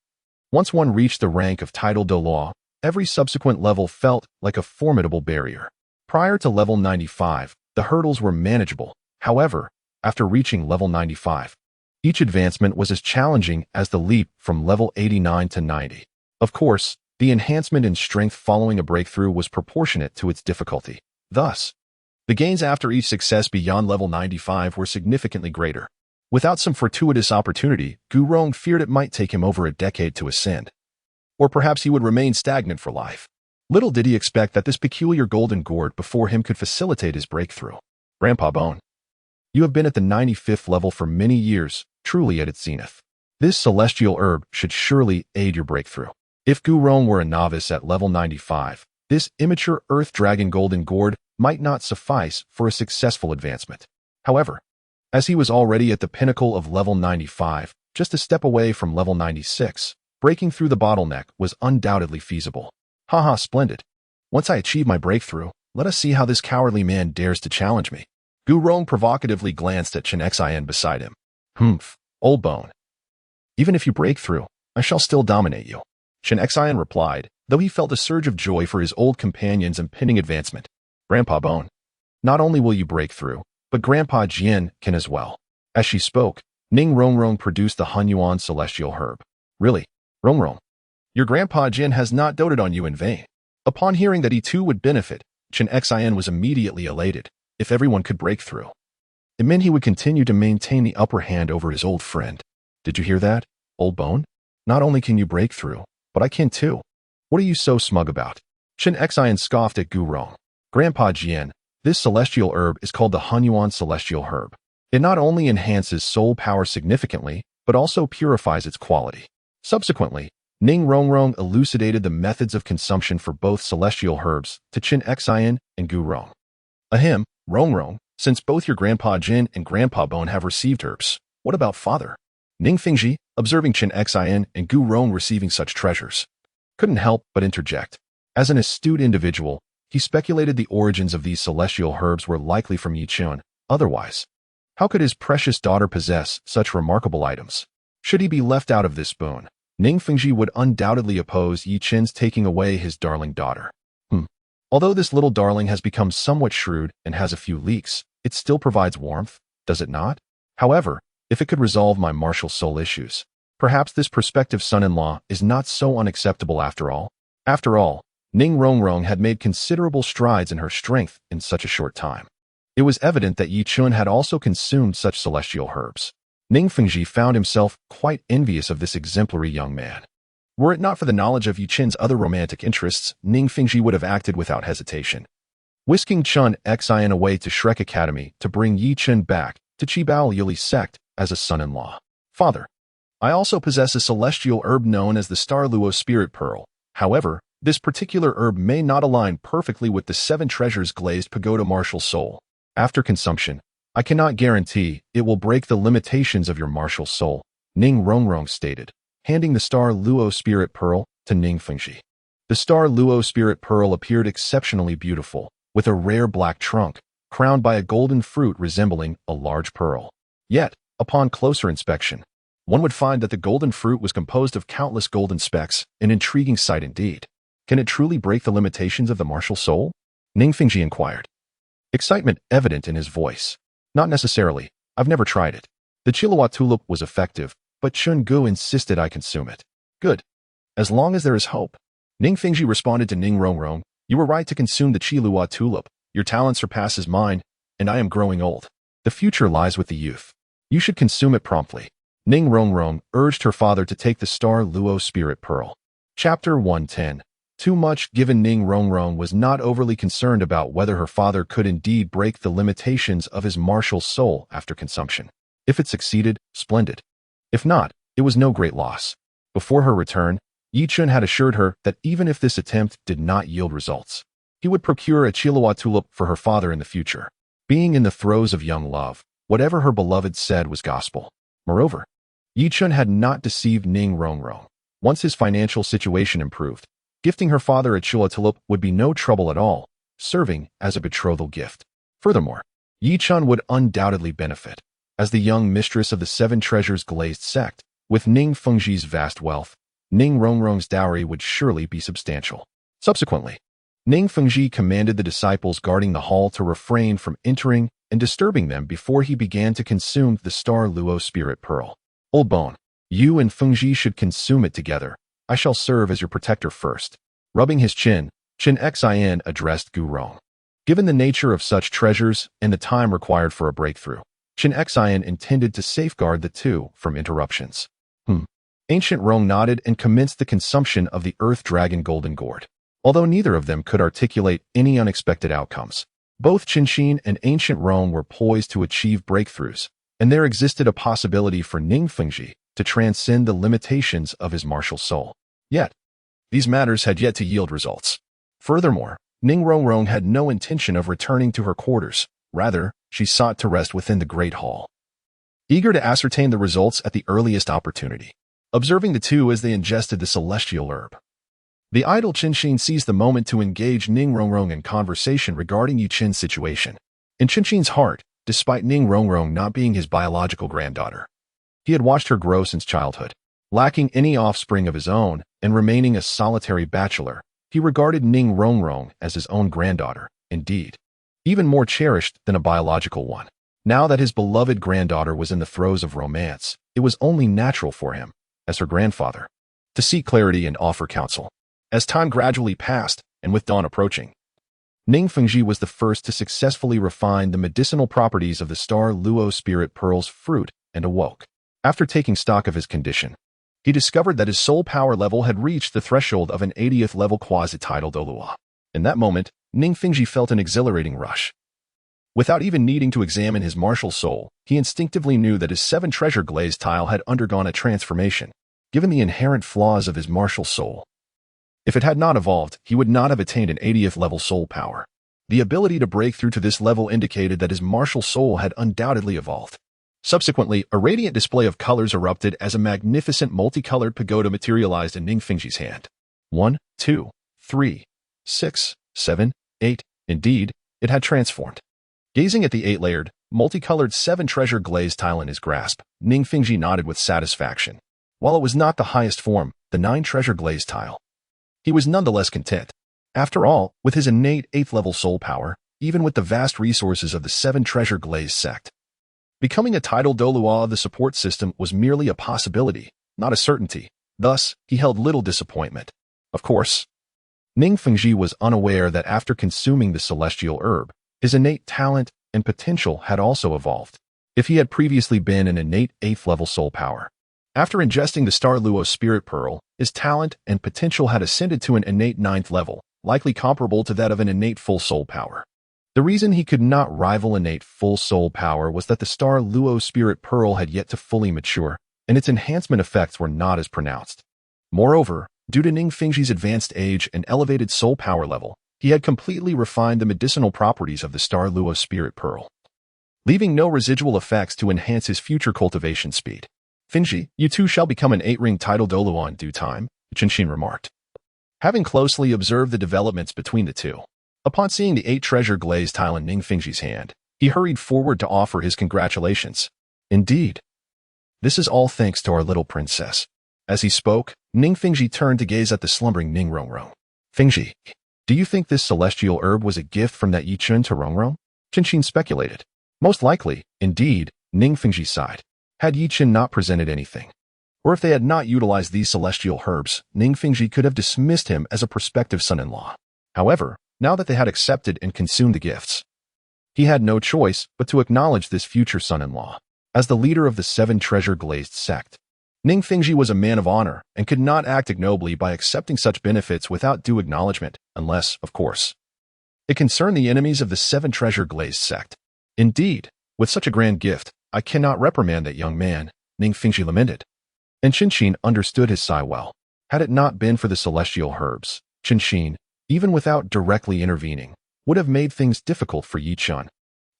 once one reached the rank of title Douluo, every subsequent level felt like a formidable barrier. Prior to level 95, the hurdles were manageable. However, after reaching level 95, each advancement was as challenging as the leap from level 89 to 90. Of course, the enhancement in strength following a breakthrough was proportionate to its difficulty. Thus, the gains after each success beyond level 95 were significantly greater. Without some fortuitous opportunity, Gu Rong feared it might take him over a decade to ascend. Or perhaps he would remain stagnant for life. Little did he expect that this peculiar golden gourd before him could facilitate his breakthrough. Grandpa Bone, you have been at the 95th level for many years, truly at its zenith. This celestial herb should surely aid your breakthrough. If Gu Rong were a novice at level 95, this immature Earth Dragon Golden Gourd might not suffice for a successful advancement. However, as he was already at the pinnacle of level 95, just a step away from level 96, breaking through the bottleneck was undoubtedly feasible. Haha, splendid. Once I achieve my breakthrough, let us see how this cowardly man dares to challenge me. Gu Rong provocatively glanced at Chen Xian beside him. Humph, old bone. Even if you break through, I shall still dominate you. Chen Xian replied, though he felt a surge of joy for his old companion's impending advancement. Grandpa Bone, not only will you break through, but Grandpa Jian can as well. As she spoke, Ning Rongrong produced the Hunyuan celestial herb. Really, Rongrong, your Grandpa Jian has not doted on you in vain. Upon hearing that he too would benefit, Chen Xian was immediately elated. If everyone could break through, it meant he would continue to maintain the upper hand over his old friend. Did you hear that, old bone? Not only can you break through, but I can too. What are you so smug about? Chen Xian scoffed at Gu Rong. Grandpa Jian, this celestial herb is called the Hunyuan celestial herb. It not only enhances soul power significantly, but also purifies its quality. Subsequently, Ning Rongrong elucidated the methods of consumption for both celestial herbs to Chen Xian and Gu Rong. Ahem, Rongrong, since both your Grandpa Jin and Grandpa Bone have received herbs, what about father? Ning Fingji, observing Chen Xian and Gu Rong receiving such treasures, couldn't help but interject. As an astute individual, he speculated the origins of these celestial herbs were likely from Yi Chun. Otherwise, how could his precious daughter possess such remarkable items? Should he be left out of this boon, Ning Fingji would undoubtedly oppose Yi Chen's taking away his darling daughter. Although this little darling has become somewhat shrewd and has a few leaks, it still provides warmth, does it not? However, if it could resolve my martial soul issues, perhaps this prospective son-in-law is not so unacceptable after all. After all, Ning Rongrong had made considerable strides in her strength in such a short time. It was evident that Yi Chun had also consumed such celestial herbs. Ning Fingji found himself quite envious of this exemplary young man. Were it not for the knowledge of Yi Chen's other romantic interests, Ning Fingji would have acted without hesitation, whisking Chen Xian away to Shrek Academy to bring Yi Chen back to Qibao Yuli sect as a son-in-law. Father, I also possess a celestial herb known as the Star Luo Spirit Pearl. However, This particular herb may not align perfectly with the 7 treasures glazed pagoda martial soul. After consumption, I cannot guarantee it will break the limitations of your martial soul, Ning Rongrong stated, handing the Star Luo Spirit Pearl to Ning Fengji. The Star Luo Spirit Pearl appeared exceptionally beautiful, with a rare black trunk, crowned by a golden fruit resembling a large pearl. Yet, upon closer inspection, one would find that the golden fruit was composed of countless golden specks, an intriguing sight indeed. Can it truly break the limitations of the martial soul? Ning Fengji inquired. Excitement evident in his voice. Not necessarily. I've never tried it. The Chilua tulip was effective, but Chun Gu insisted I consume it. Good. As long as there is hope. Ning Fengji responded to Ning Rongrong. You were right to consume the Chilua tulip. Your talent surpasses mine, and I am growing old. The future lies with the youth. You should consume it promptly. Ning Rongrong urged her father to take the Star Luo Spirit Pearl. Chapter 110. Too much. Given Ning Rongrong was not overly concerned about whether her father could indeed break the limitations of his martial soul after consumption. If it succeeded, splendid. If not, it was no great loss. Before her return, Yi Chun had assured her that even if this attempt did not yield results, he would procure a Chilua tulip for her father in the future. Being in the throes of young love, whatever her beloved said was gospel. Moreover, Yi Chun had not deceived Ning Rongrong. Once his financial situation improved, gifting her father a Chilua tulip would be no trouble at all, serving as a betrothal gift. Furthermore, Yi Chun would undoubtedly benefit, as the young mistress of the 7 treasures glazed sect. With Ning Fengji's vast wealth, Ning Rongrong's dowry would surely be substantial. Subsequently, Ning Fengji commanded the disciples guarding the hall to refrain from entering and disturbing them before he began to consume the Star Luo Spirit Pearl. Old Bone, you and Fengji should consume it together. I shall serve as your protector first. Rubbing his chin, Chen Xin addressed Gu Rong. Given the nature of such treasures and the time required for a breakthrough, Chen Xin intended to safeguard the two from interruptions. Ancient Rong nodded and commenced the consumption of the Earth Dragon Golden Gourd. Although neither of them could articulate any unexpected outcomes, both Qinshin and Ancient Rong were poised to achieve breakthroughs, and there existed a possibility for Ning Fengji to transcend the limitations of his martial soul. Yet, these matters had yet to yield results. Furthermore, Ning Rongrong had no intention of returning to her quarters. Rather, she sought to rest within the Great Hall, eager to ascertain the results at the earliest opportunity. Observing the two as they ingested the celestial herb, the idle Qinshin seized the moment to engage Ning Rongrong in conversation regarding Yu Qin's situation. In Qinshin's heart, despite Ning Rongrong not being his biological granddaughter, he had watched her grow since childhood. Lacking any offspring of his own and remaining a solitary bachelor, he regarded Ning Rongrong as his own granddaughter, indeed, even more cherished than a biological one. Now that his beloved granddaughter was in the throes of romance, it was only natural for him, as her grandfather, to seek clarity and offer counsel. As time gradually passed, and with dawn approaching, Ning Fengji was the first to successfully refine the medicinal properties of the Star Luo Spirit Pearl's fruit and awoke. After taking stock of his condition, he discovered that his soul power level had reached the threshold of an 80th level quasi-tidal Douluo. In that moment, Ning Fengji felt an exhilarating rush. Without even needing to examine his martial soul, he instinctively knew that his 7 treasure glazed tile had undergone a transformation, given the inherent flaws of his martial soul. If it had not evolved, he would not have attained an 80th level soul power. The ability to break through to this level indicated that his martial soul had undoubtedly evolved. Subsequently, a radiant display of colors erupted as a magnificent multicolored pagoda materialized in Ning Fengji's hand. 1, 2, 3, 6, 7, 8. Indeed, it had transformed. Gazing at the 8-layered, multicolored 7 treasure glazed tile in his grasp, Ning Fengji nodded with satisfaction. While it was not the highest form, the 9 treasure glazed tile, he was nonetheless content. After all, with his innate 8th level soul power, even with the vast resources of the 7 treasure glazed sect, becoming a tidal Douluo of the support system was merely a possibility, not a certainty. Thus, he held little disappointment. Of course, Ning Fengji was unaware that after consuming the celestial herb, his innate talent and potential had also evolved. If he had previously been an innate 8th level soul power, after ingesting the Star Luo Spirit Pearl, his talent and potential had ascended to an innate 9th level, likely comparable to that of an innate full soul power. The reason he could not rival innate full soul power was that the Star Luo Spirit Pearl had yet to fully mature, and its enhancement effects were not as pronounced. Moreover, Due to Ning Fengji's advanced age and elevated soul power level, he had completely refined the medicinal properties of the Star Luo Spirit Pearl, leaving no residual effects to enhance his future cultivation speed. Fengji, you too shall become an 8-ring title Douluo in due time, Qinshin remarked, having closely observed the developments between the two. Upon seeing the 8-treasure glazed tile in Ning Fengji's hand, he hurried forward to offer his congratulations. Indeed, this is all thanks to our little princess. As he spoke, Ning Fengji turned to gaze at the slumbering Ning Rongrong. Fengji, do you think this celestial herb was a gift from that Yichun to Rongrong? Qinshin speculated. Most likely, indeed, Ning Fengji sighed. Had Yichun not presented anything, or if they had not utilized these celestial herbs, Ning Fengji could have dismissed him as a prospective son-in-law. However, now that they had accepted and consumed the gifts, he had no choice but to acknowledge this future son-in-law as the leader of the 7-treasure glazed sect. Ning Fengji was a man of honor and could not act ignobly by accepting such benefits without due acknowledgement, unless, of course, it concerned the enemies of the 7-treasure glazed sect. Indeed, with such a grand gift, I cannot reprimand that young man, Ning Fengji lamented. And Qinshin understood his sigh well. Had it not been for the celestial herbs, Qinshin, even without directly intervening, would have made things difficult for Yichun,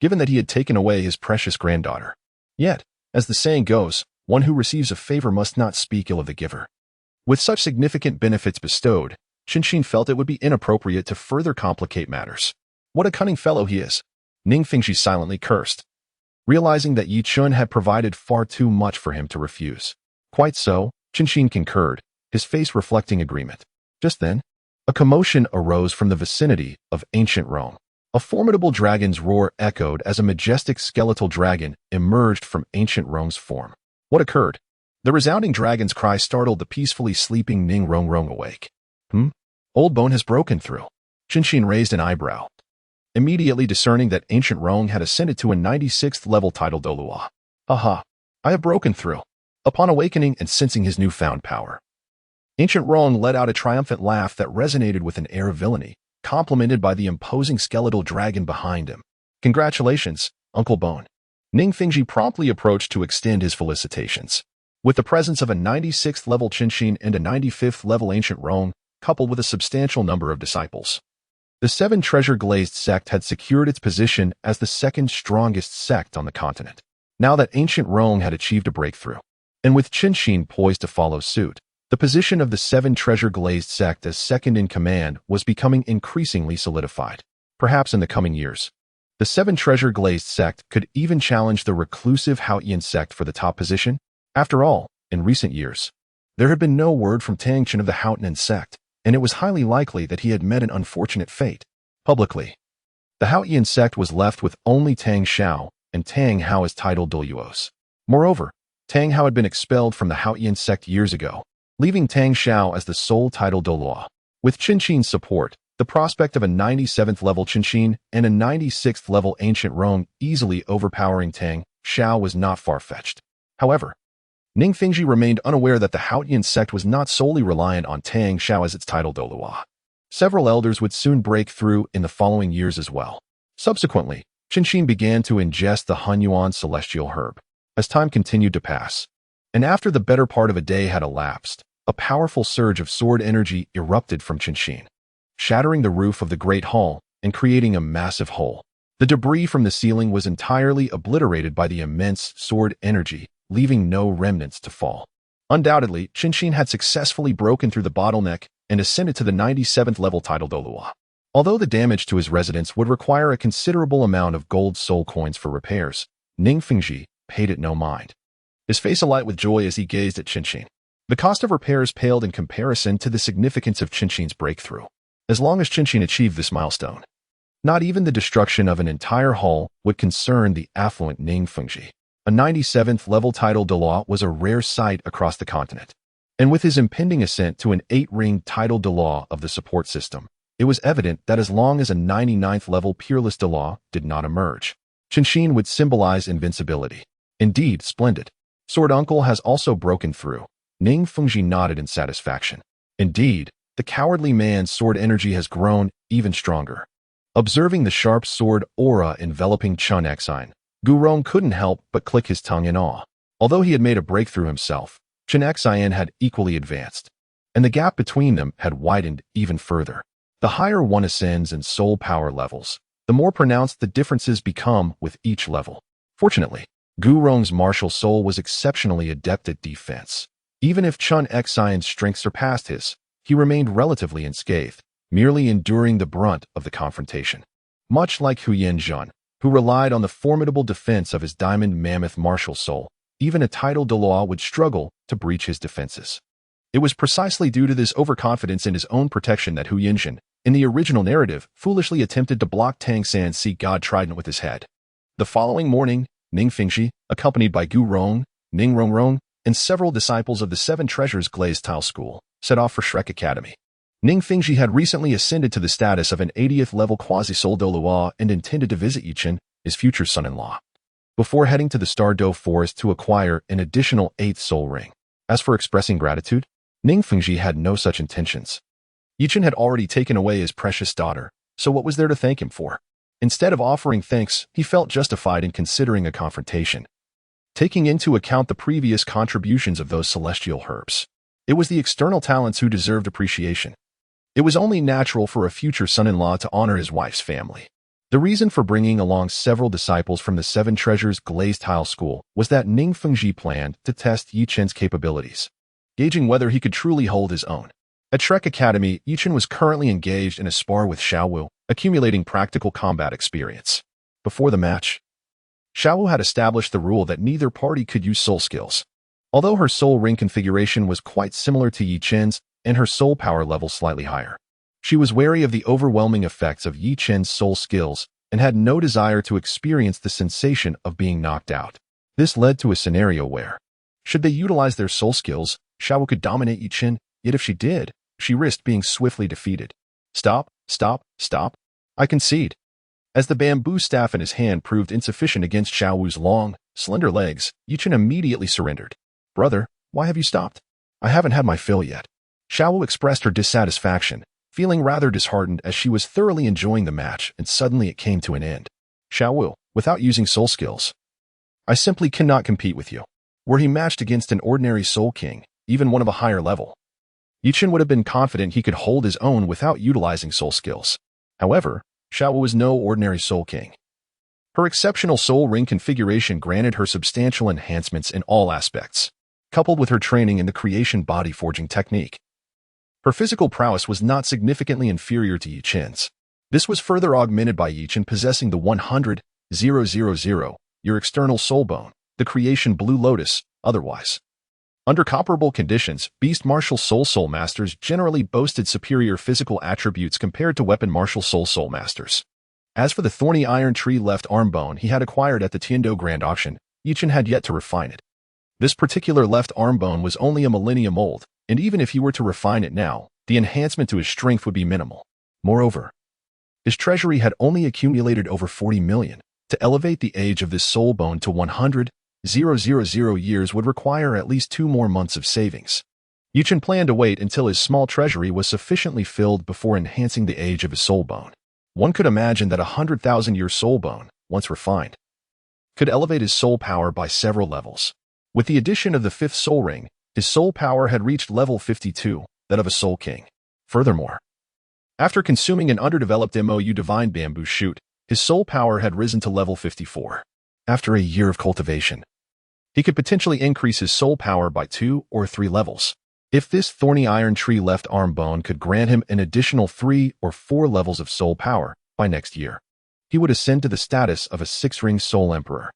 given that he had taken away his precious granddaughter. Yet, as the saying goes, one who receives a favor must not speak ill of the giver. With such significant benefits bestowed, Qinshin felt it would be inappropriate to further complicate matters. What a cunning fellow he is! Ning Fengji silently cursed, realizing that Yichun had provided far too much for him to refuse. Quite so, Qinshin concurred, his face reflecting agreement. Just then, a commotion arose from the vicinity of ancient Rome. A formidable dragon's roar echoed as a majestic skeletal dragon emerged from ancient Rome's form. What occurred? The resounding dragon's cry startled the peacefully sleeping Ning Rongrong awake. Old bone has broken through. Qinshin raised an eyebrow, immediately discerning that ancient Rong had ascended to a 96th level title Douluo. Aha, I have broken through. Upon awakening and sensing his newfound power, ancient Rong let out a triumphant laugh that resonated with an air of villainy, complemented by the imposing skeletal dragon behind him. Congratulations, Uncle Bone. Ning Fengji promptly approached to extend his felicitations. With the presence of a 96th level Qinshin and a 95th level ancient Rong, coupled with a substantial number of disciples, the 7-treasure glazed sect had secured its position as the second strongest sect on the continent. Now that ancient Rome had achieved a breakthrough, and with Qinshin poised to follow suit, the position of the 7-treasure glazed sect as second in command was becoming increasingly solidified. Perhaps in the coming years, the 7-treasure glazed sect could even challenge the reclusive Haotian sect for the top position. After all, in recent years, there had been no word from Tang Chen of the Haotian sect, and it was highly likely that he had met an unfortunate fate. Publicly, the Haotian sect was left with only Tang Xiao and Tang Hao as titled Douluos. Moreover, Tang Hao had been expelled from the Haotian sect years ago, leaving Tang Xiao as the sole title Douluo. With Qinshin's support, the prospect of a 97th level Qinshin and a 96th level ancient Rong easily overpowering Tang Xiao was not far-fetched. However, Ning Fengji remained unaware that the Haotian sect was not solely reliant on Tang Xiao as its title Douluo. Several elders would soon break through in the following years as well. Subsequently, Qinshin began to ingest the Hunyuan celestial herb. As time continued to pass, and after the better part of a day had elapsed, a powerful surge of sword energy erupted from Qinshin, shattering the roof of the great hall and creating a massive hole. The debris from the ceiling was entirely obliterated by the immense sword energy, leaving no remnants to fall. Undoubtedly, Qinshin had successfully broken through the bottleneck and ascended to the 97th level title Douluo. Although the damage to his residence would require a considerable amount of gold soul coins for repairs, Ning Fengji paid it no mind, his face alight with joy as he gazed at Qinshin. The cost of repairs paled in comparison to the significance of Qinshin's breakthrough. As long as Qinshin achieved this milestone, not even the destruction of an entire hall would concern the affluent Ning Fengji. A 97th level title Douluo was a rare sight across the continent, and with his impending ascent to an 8-ring title Douluo of the support system, it was evident that as long as a 99th level peerless Douluo did not emerge, Qinshin would symbolize invincibility. Indeed, splendid. Sword Uncle has also broken through. Ning Fengji nodded in satisfaction. Indeed, the cowardly man's sword energy has grown even stronger. Observing the sharp sword aura enveloping Chun Xine, Gu Rong couldn't help but click his tongue in awe. Although he had made a breakthrough himself, Chun Xine had equally advanced. and the gap between them had widened even further. The higher one ascends in soul power levels, the more pronounced the differences become with each level. Fortunately, Gu Rong's martial soul was exceptionally adept at defense. Even if Chun Xian's strength surpassed his, he remained relatively unscathed, merely enduring the brunt of the confrontation. Much like Huyen Zhun, who relied on the formidable defense of his diamond mammoth martial soul, even a titled Douluo would struggle to breach his defenses. It was precisely due to this overconfidence in his own protection that Huyen Zhun, in the original narrative, foolishly attempted to block Tang San's Sea God Trident with his head. The following morning, Ning Fengxi, accompanied by Gu Rong, Ning Rongrong, and several disciples of the Seven Treasures Glazed Tile School, set off for Shrek Academy. Ning Fengxi had recently ascended to the status of an 80th level quasi-soul Douluo and intended to visit Yichen, his future son-in-law, before heading to the Star Doe Forest to acquire an additional 8th soul ring. As for expressing gratitude, Ning Fengxi had no such intentions. Yichen had already taken away his precious daughter, so what was there to thank him for? Instead of offering thanks, he felt justified in considering a confrontation, taking into account the previous contributions of those celestial herbs. It was the external talents who deserved appreciation. It was only natural for a future son-in-law to honor his wife's family. The reason for bringing along several disciples from the Seven Treasures Glazed Tile School was that Ning Fengxi planned to test Yichen's capabilities, gauging whether he could truly hold his own. At Shrek Academy, Yichen was currently engaged in a spar with Xiaowu, accumulating practical combat experience. Before the match, Xiaowu had established the rule that neither party could use soul skills. Although her soul ring configuration was quite similar to Yichen's and her soul power level slightly higher, she was wary of the overwhelming effects of Yichen's soul skills and had no desire to experience the sensation of being knocked out. This led to a scenario where, should they utilize their soul skills, Xiaowu could dominate Yichen, yet if she did, she risked being swiftly defeated. Stop, stop, stop. I concede. As the bamboo staff in his hand proved insufficient against Xiaowu's long, slender legs, Yichen immediately surrendered. Brother, why have you stopped? I haven't had my fill yet. Xiaowu expressed her dissatisfaction, feeling rather disheartened as she was thoroughly enjoying the match and suddenly it came to an end. Xiaowu, without using soul skills, I simply cannot compete with you. Were he matched against an ordinary soul king, even one of a higher level, Yichen would have been confident he could hold his own without utilizing soul skills. However, Xiaowu was no ordinary soul king. Her exceptional soul ring configuration granted her substantial enhancements in all aspects, coupled with her training in the creation body forging technique. Her physical prowess was not significantly inferior to Yichen's. This was further augmented by Yichen possessing the 100,000, your external soul bone, the creation blue lotus, otherwise. Under comparable conditions, beast martial soul masters generally boasted superior physical attributes compared to weapon martial soul masters. As for the thorny iron tree left arm bone he had acquired at the Tiando Grand Auction, Yichen had yet to refine it. This particular left arm bone was only a millennium old, and even if he were to refine it now, the enhancement to his strength would be minimal. Moreover, his treasury had only accumulated over 40 million. To elevate the age of this soul bone to 100,000 years would require at least 2 more months of savings. Yichen planned to wait until his small treasury was sufficiently filled before enhancing the age of his soul bone. One could imagine that 100,000-year soul bone, once refined, could elevate his soul power by several levels. With the addition of the 5th soul ring, his soul power had reached level 52, that of a soul king. Furthermore, after consuming an underdeveloped MOU divine bamboo shoot, his soul power had risen to level 54. After a year of cultivation, he could potentially increase his soul power by 2 or 3 levels. If this thorny iron tree left arm bone could grant him an additional 3 or 4 levels of soul power by next year, he would ascend to the status of a 6-ring soul emperor.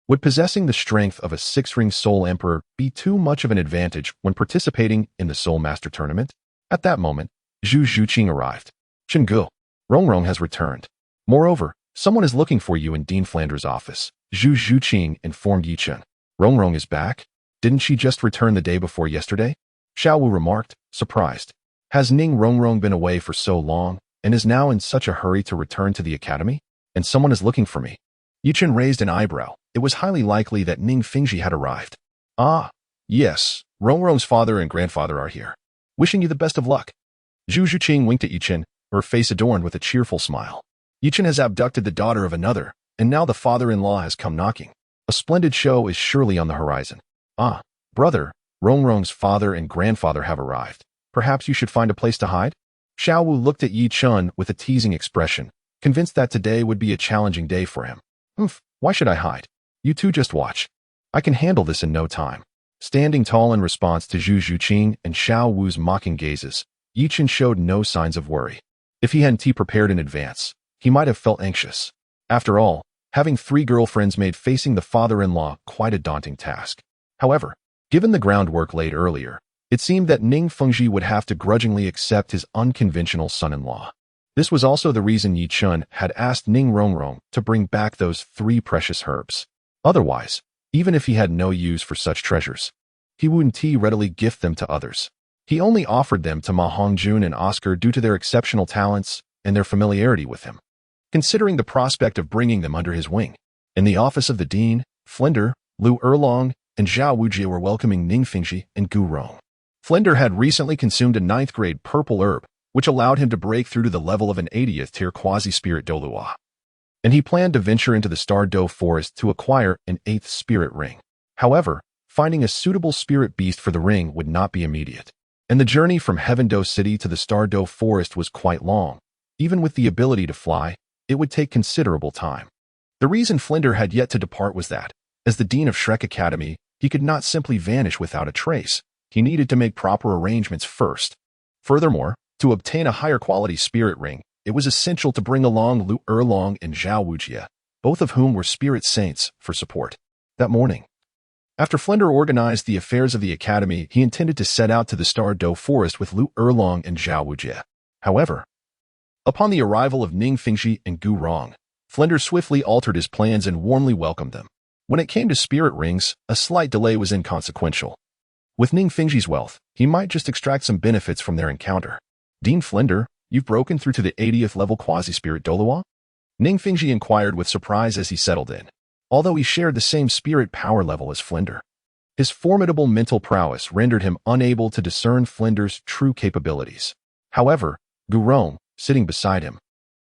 Would possessing the strength of a 6-ring soul emperor be too much of an advantage when participating in the Soul Master Tournament? At that moment, Zhu Zhuqing arrived. Chenggu, Rongrong has returned. Moreover, someone is looking for you in Dean Flanders' office. Zhu Zhuqing informed Yichen. Rongrong is back? Didn't she just return the day before yesterday? Xiaowu remarked, surprised. Has Ning Rongrong been away for so long, and is now in such a hurry to return to the academy? And someone is looking for me. Yichen raised an eyebrow. It was highly likely that Ning Fengxi had arrived. Ah, yes, Rongrong's father and grandfather are here. Wishing you the best of luck. Zhu Zhuqing winked at Yichen, her face adorned with a cheerful smile. Yichen has abducted the daughter of another, and now the father-in-law has come knocking. A splendid show is surely on the horizon. Ah, brother, Rongrong's father and grandfather have arrived. Perhaps you should find a place to hide? Xiao Wu looked at Yi Chun with a teasing expression, convinced that today would be a challenging day for him. Why should I hide? You two just watch. I can handle this in no time. Standing tall in response to Zhu Zhuqing and Xiao Wu's mocking gazes, Yi Chun showed no signs of worry. If he hadn't prepared in advance, he might have felt anxious. After all, having 3 girlfriends made facing the father-in-law quite a daunting task. However, given the groundwork laid earlier, it seemed that Ning Fengji would have to grudgingly accept his unconventional son-in-law. This was also the reason Yi Chun had asked Ning Rongrong to bring back those 3 precious herbs. Otherwise, even if he had no use for such treasures, he wouldn't readily gift them to others. He only offered them to Ma Hongjun and Oscar due to their exceptional talents and their familiarity with him. Considering the prospect of bringing them under his wing, in the office of the dean, Flinder, Lu Erlong, and Zhao Wujie were welcoming Ning Fengji and Gu Rong. Flinder had recently consumed a 9th-grade purple herb, which allowed him to break through to the level of an 80th-tier quasi-spirit Douluo. And he planned to venture into the Star Do Forest to acquire an 8th spirit ring. However, finding a suitable spirit beast for the ring would not be immediate. And the journey from Heaven Do City to the Star Do Forest was quite long. Even with the ability to fly, it would take considerable time. The reason Flinder had yet to depart was that, as the Dean of Shrek Academy, he could not simply vanish without a trace. He needed to make proper arrangements first. Furthermore, to obtain a higher quality spirit ring, it was essential to bring along Lu Erlong and Zhao Wujie, both of whom were spirit saints, for support. That morning, after Flinder organized the affairs of the academy, he intended to set out to the Star Do Forest with Lu Erlong and Zhao Wujie. However, upon the arrival of Ning Fengji and Gu Rong, Flinder swiftly altered his plans and warmly welcomed them. When it came to spirit rings, a slight delay was inconsequential. With Ning Fengji's wealth, he might just extract some benefits from their encounter. Dean Flinder, you've broken through to the 80th level quasi-spirit Douluo? Ning Fengji inquired with surprise as he settled in. Although he shared the same spirit power level as Flinder, his formidable mental prowess rendered him unable to discern Flinder's true capabilities. However, Gu Rong, sitting beside him,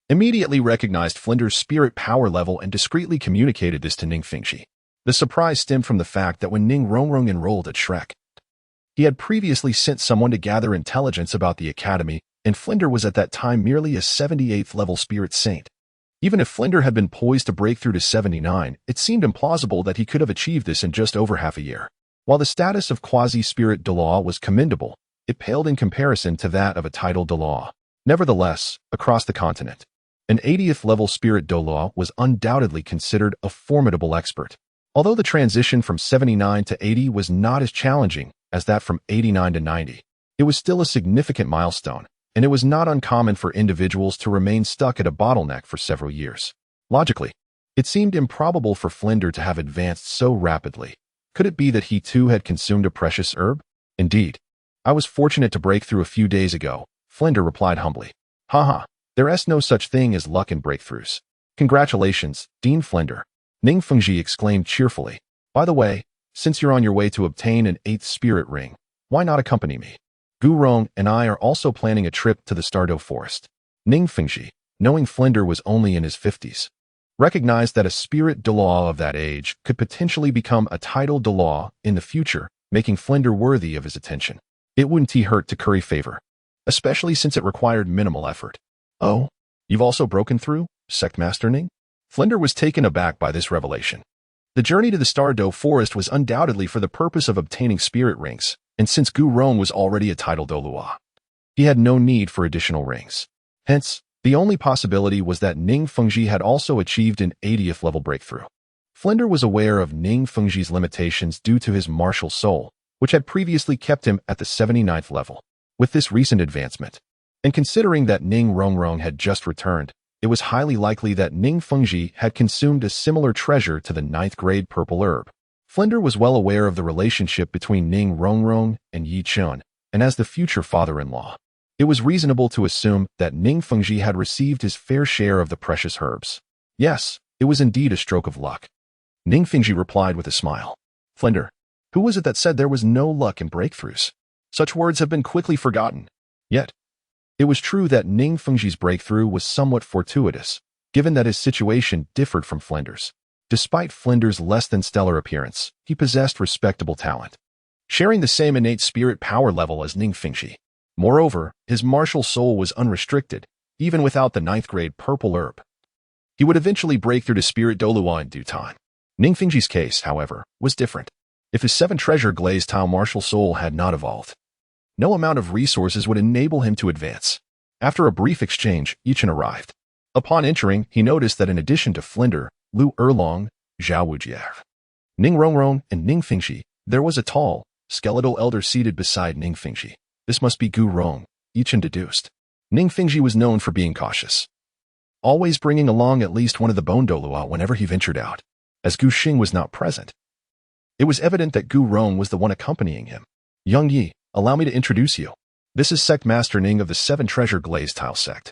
immediately recognized Flinder's spirit power level and discreetly communicated this to Ning Fengji. The surprise stemmed from the fact that when Ning Rongrong enrolled at Shrek, he had previously sent someone to gather intelligence about the academy, and Flinder was at that time merely a 78th level spirit saint. Even if Flinder had been poised to break through to 79, it seemed implausible that he could have achieved this in just over half a year. While the status of quasi-spirit Douluo was commendable, it paled in comparison to that of a title Douluo. Nevertheless, across the continent, an 80th level spirit Douluo was undoubtedly considered a formidable expert. Although the transition from 79 to 80 was not as challenging as that from 89 to 90, it was still a significant milestone, and it was not uncommon for individuals to remain stuck at a bottleneck for several years. Logically, it seemed improbable for Flinder to have advanced so rapidly. Could it be that he too had consumed a precious herb? Indeed. I was fortunate to break through a few days ago, Flinder replied humbly. Haha, there is no such thing as luck in breakthroughs. Congratulations, Dean Flinder, Ning Fengji exclaimed cheerfully. By the way, since you're on your way to obtain an 8th spirit ring, why not accompany me? Gu Rong and I are also planning a trip to the Star Do Forest. Ning Fengji, knowing Flinder was only in his 50s, recognized that a spirit Douluo of that age could potentially become a title Douluo in the future, making Flinder worthy of his attention. It wouldn't hurt to curry favor, especially since it required minimal effort. Oh, you've also broken through, Sectmaster Ning? Flinder was taken aback by this revelation. The journey to the Star Do Forest was undoubtedly for the purpose of obtaining spirit rings, and since Gu Rong was already a title Douluo, he had no need for additional rings. Hence, the only possibility was that Ning Fengji had also achieved an 80th level breakthrough. Flinder was aware of Ning Fengji's limitations due to his martial soul, which had previously kept him at the 79th level. With this recent advancement, and considering that Ning Rongrong had just returned, it was highly likely that Ning Fengji had consumed a similar treasure to the 9th grade purple herb. Flinder was well aware of the relationship between Ning Rongrong and Yi Chun, and as the future father-in-law, it was reasonable to assume that Ning Fengji had received his fair share of the precious herbs. Yes, it was indeed a stroke of luck. Ning Fengji replied with a smile. Flinder, who was it that said there was no luck in breakthroughs? Such words have been quickly forgotten. Yet, it was true that Ning Fengji's breakthrough was somewhat fortuitous, given that his situation differed from Flinder's. Despite Flinder's less-than-stellar appearance, he possessed respectable talent. Sharing the same innate spirit power level as Ning Fengji, Moreover, his martial soul was unrestricted, even without the ninth-grade purple herb. He would eventually break through to Spirit Douluo in due time. Ning Fengji's case, however, was different. If his seven-treasure glazed tile martial soul had not evolved, no amount of resources would enable him to advance. After a brief exchange, Yichen arrived. Upon entering, he noticed that in addition to Flinder, Lu Erlong, Zhao Wujie, Ning Rongrong, and Ning Fengji, there was a tall, skeletal elder seated beside Ning Fengji. This must be Gu Rong, Yichen deduced. Ning Fengji was known for being cautious, always bringing along at least one of the Bone Douluo whenever he ventured out. As Gu Xing was not present, it was evident that Gu Rong was the one accompanying him. Young Yi, allow me to introduce you. This is Sect Master Ning of the Seven Treasure Glazed Tile Sect.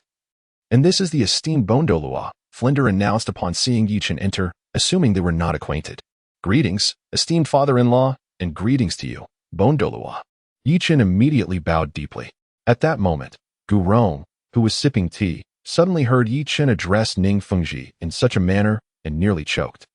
And this is the esteemed Bone Douluo, Flinder announced upon seeing Yichen enter, assuming they were not acquainted. Greetings, esteemed father-in-law, and greetings to you, Bone Douluo. Yichen immediately bowed deeply. At that moment, Gu Rong, who was sipping tea, suddenly heard Yichen address Ning Fengji in such a manner and nearly choked,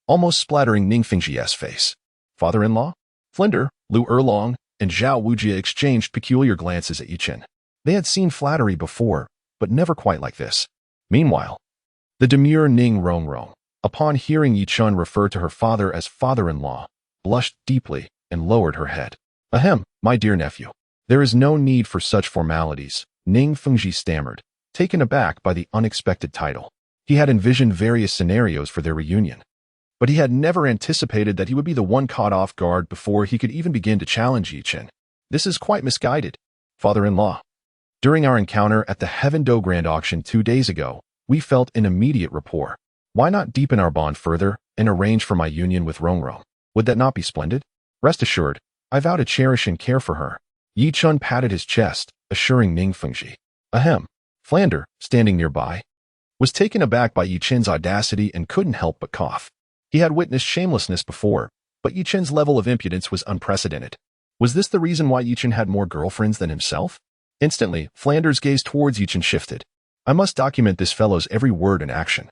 almost splattering Ning Fengji's face. Father-in-law? Flinder, Lu Erlong, and Zhao Wujie exchanged peculiar glances at Yichen. They had seen flattery before, but never quite like this. Meanwhile, the demure Ning Rongrong, upon hearing Yichen refer to her father as father-in-law, blushed deeply and lowered her head. Ahem, my dear nephew. There is no need for such formalities, Ning Fengji stammered, taken aback by the unexpected title. He had envisioned various scenarios for their reunion, but he had never anticipated that he would be the one caught off guard before he could even begin to challenge Yichen. This is quite misguided, father-in-law. During our encounter at the Heaven Do Grand Auction 2 days ago, we felt an immediate rapport. Why not deepen our bond further and arrange for my union with Rongrong? Would that not be splendid? Rest assured, I vow to cherish and care for her. Yichen patted his chest, assuring Ning Fengji. Ahem. Flander, standing nearby, was taken aback by Yichen's audacity and couldn't help but cough. He had witnessed shamelessness before, but Yichen's level of impudence was unprecedented. Was this the reason why Yichen had more girlfriends than himself? Instantly, Flander's gaze towards Yichen shifted. I must document this fellow's every word and action.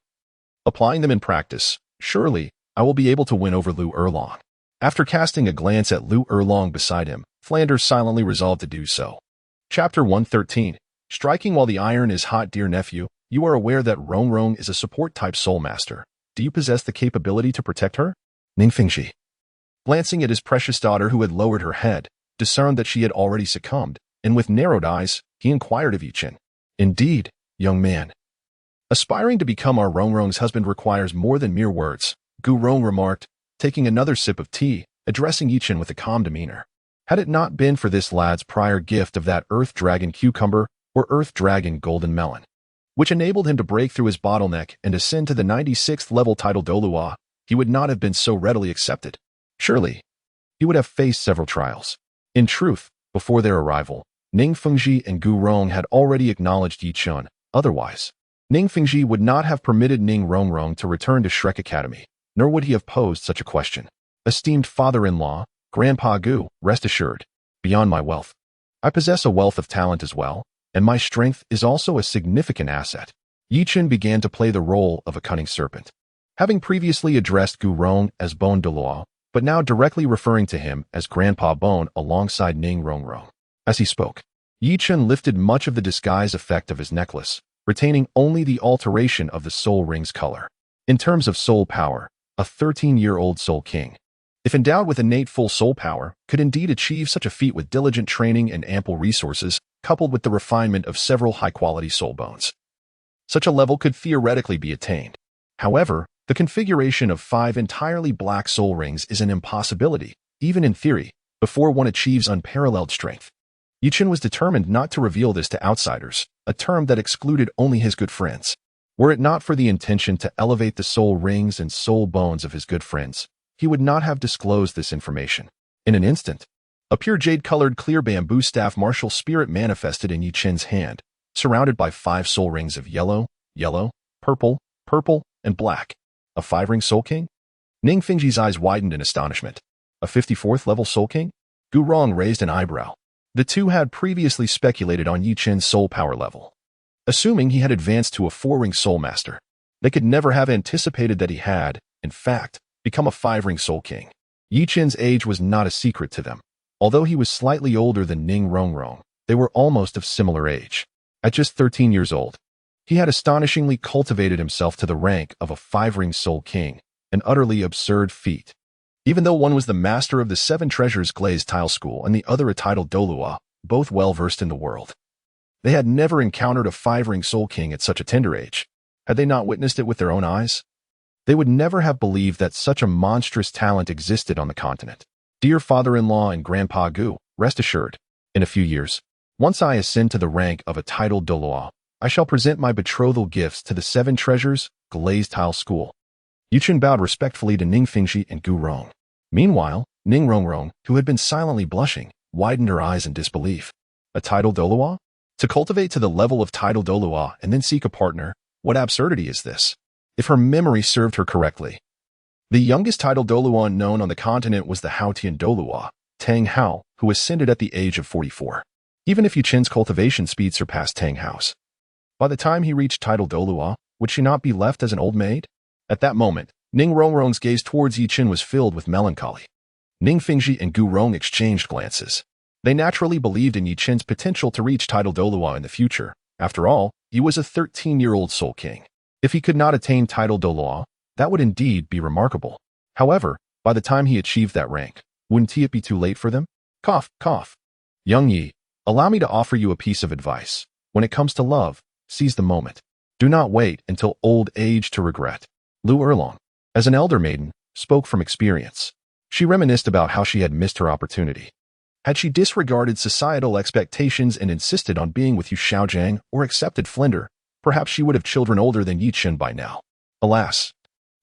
Applying them in practice, surely, I will be able to win over Lu Erlong. After casting a glance at Lu Erlong beside him, Flander silently resolved to do so. Chapter 113. Striking while the iron is hot. Dear nephew, you are aware that Rongrong is a support-type soul master. Do you possess the capability to protect her? Ning Fengji, glancing at his precious daughter who had lowered her head, discerned that she had already succumbed, and with narrowed eyes, he inquired of Yichen. Indeed, young man. Aspiring to become our Rongrong's husband requires more than mere words, Gu Rong remarked, taking another sip of tea, addressing Yichen with a calm demeanor. Had it not been for this lad's prior gift of that Earth Dragon Cucumber or Earth Dragon Golden Melon, which enabled him to break through his bottleneck and ascend to the 96th level title Douluo, he would not have been so readily accepted. Surely, he would have faced several trials. In truth, before their arrival, Ning Fengji and Gu Rong had already acknowledged Yichen. Otherwise, Ning Fengji would not have permitted Ning Rongrong to return to Shrek Academy, nor would he have posed such a question. Esteemed father-in-law, Grandpa Gu, rest assured, beyond my wealth, I possess a wealth of talent as well, and my strength is also a significant asset. Yichen began to play the role of a cunning serpent, having previously addressed Gu Rong as Bone Douluo, but now directly referring to him as Grandpa Bone alongside Ning Rongrong. As he spoke, Yichen lifted much of the disguise effect of his necklace, retaining only the alteration of the soul ring's color. In terms of soul power, a 13-year-old soul king, if endowed with innate full soul power, could indeed achieve such a feat with diligent training and ample resources, coupled with the refinement of several high-quality soul bones. Such a level could theoretically be attained. However, the configuration of 5 entirely black soul rings is an impossibility, even in theory, before one achieves unparalleled strength. Yichen was determined not to reveal this to outsiders, a term that excluded only his good friends. Were it not for the intention to elevate the soul rings and soul bones of his good friends, he would not have disclosed this information. In an instant, a pure jade-colored clear bamboo staff martial spirit manifested in Yichen's hand, surrounded by 5 soul rings of yellow, purple, and black. A 5-ring soul king? Ning Fengji's eyes widened in astonishment. A 54th level soul king? Gu Rong raised an eyebrow. The two had previously speculated on Yichen's soul power level, assuming he had advanced to a 4-ring soul master. They could never have anticipated that he had, in fact, become a 5-ring soul king. Yichen's age was not a secret to them. Although he was slightly older than Ning Rongrong, They were almost of similar age. At just 13 years old, he had astonishingly cultivated himself to the rank of a 5-ring Soul King, an utterly absurd feat. Even though one was the master of the 7 treasures glazed tile school and the other a titled Douluo, both well-versed in the world. They had never encountered a 5-ring Soul King at such a tender age. Had they not witnessed it with their own eyes? They would never have believed that such a monstrous talent existed on the continent. Dear father-in-law and grandpa Gu, rest assured, in a few years, once I ascend to the rank of a titled Douluo, I shall present my betrothal gifts to the 7 treasures glazed tile school. Yichen bowed respectfully to Ning Fingxi and Gu Rong. Meanwhile, Ning Rongrong, who had been silently blushing, widened her eyes in disbelief. A titled Douluo? To cultivate to the level of titled Douluo and then seek a partner? What absurdity is this? If her memory served her correctly, the youngest titled Douluo known on the continent was the Haotian Douluo, Tang Hao, who ascended at the age of 44. Even if Yichen's cultivation speed surpassed Tang Hao's, by the time he reached titled Douluo, would she not be left as an old maid? At that moment, Ning Rongrong's gaze towards Yichen was filled with melancholy. Ning Fingxi and Gu Rong exchanged glances. They naturally believed in Yichen's potential to reach titled Douluo in the future. After all, he was a 13-year-old Soul King. If he could not attain titled Douluo, that would indeed be remarkable. However, by the time he achieved that rank, wouldn't it be too late for them? Cough, cough. Young Yi, allow me to offer you a piece of advice. When it comes to love, seize the moment. Do not wait until old age to regret. Lu Erlong, as an elder maiden, spoke from experience. She reminisced about how she had missed her opportunity. Had she disregarded societal expectations and insisted on being with Yu Xiaojiang or accepted Flinder, perhaps she would have children older than Yichen by now. Alas,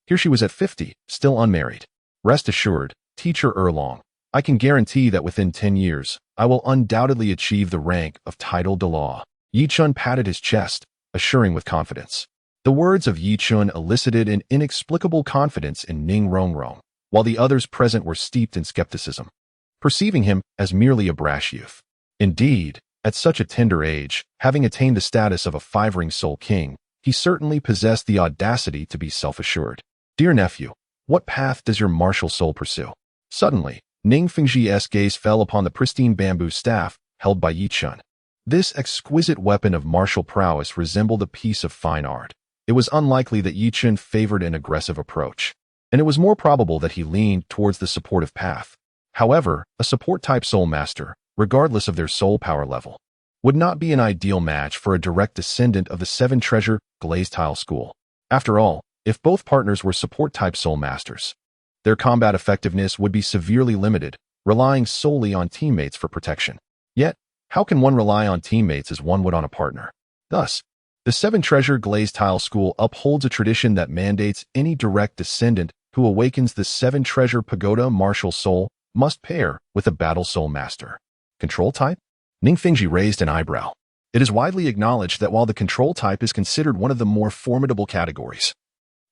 here she was at 50, still unmarried. Rest assured, Teacher Erlong, I can guarantee that within 10 years, I will undoubtedly achieve the rank of titled Douluo. Yichen patted his chest, assuring with confidence. The words of Yichen elicited an inexplicable confidence in Ning Rongrong, while the others present were steeped in skepticism, perceiving him as merely a brash youth. Indeed, at such a tender age, having attained the status of a 5-ring Soul King, he certainly possessed the audacity to be self-assured. Dear nephew, what path does your martial soul pursue? Suddenly, Ning Fingxi's gaze fell upon the pristine bamboo staff held by Yichen. This exquisite weapon of martial prowess resembled a piece of fine art. It was unlikely that Yichen favored an aggressive approach, and it was more probable that he leaned towards the supportive path. However, a support-type soul master, regardless of their soul power level, would not be an ideal match for a direct descendant of the 7-treasure glazed tile school. After all, if both partners were support-type soul masters, their combat effectiveness would be severely limited, relying solely on teammates for protection. Yet, how can one rely on teammates as one would on a partner? Thus, the 7-treasure glazed tile school upholds a tradition that mandates any direct descendant who awakens the 7-treasure pagoda martial soul must pair with a battle soul master. Control type? Ning Fingxi raised an eyebrow. It is widely acknowledged that while the control type is considered one of the more formidable categories,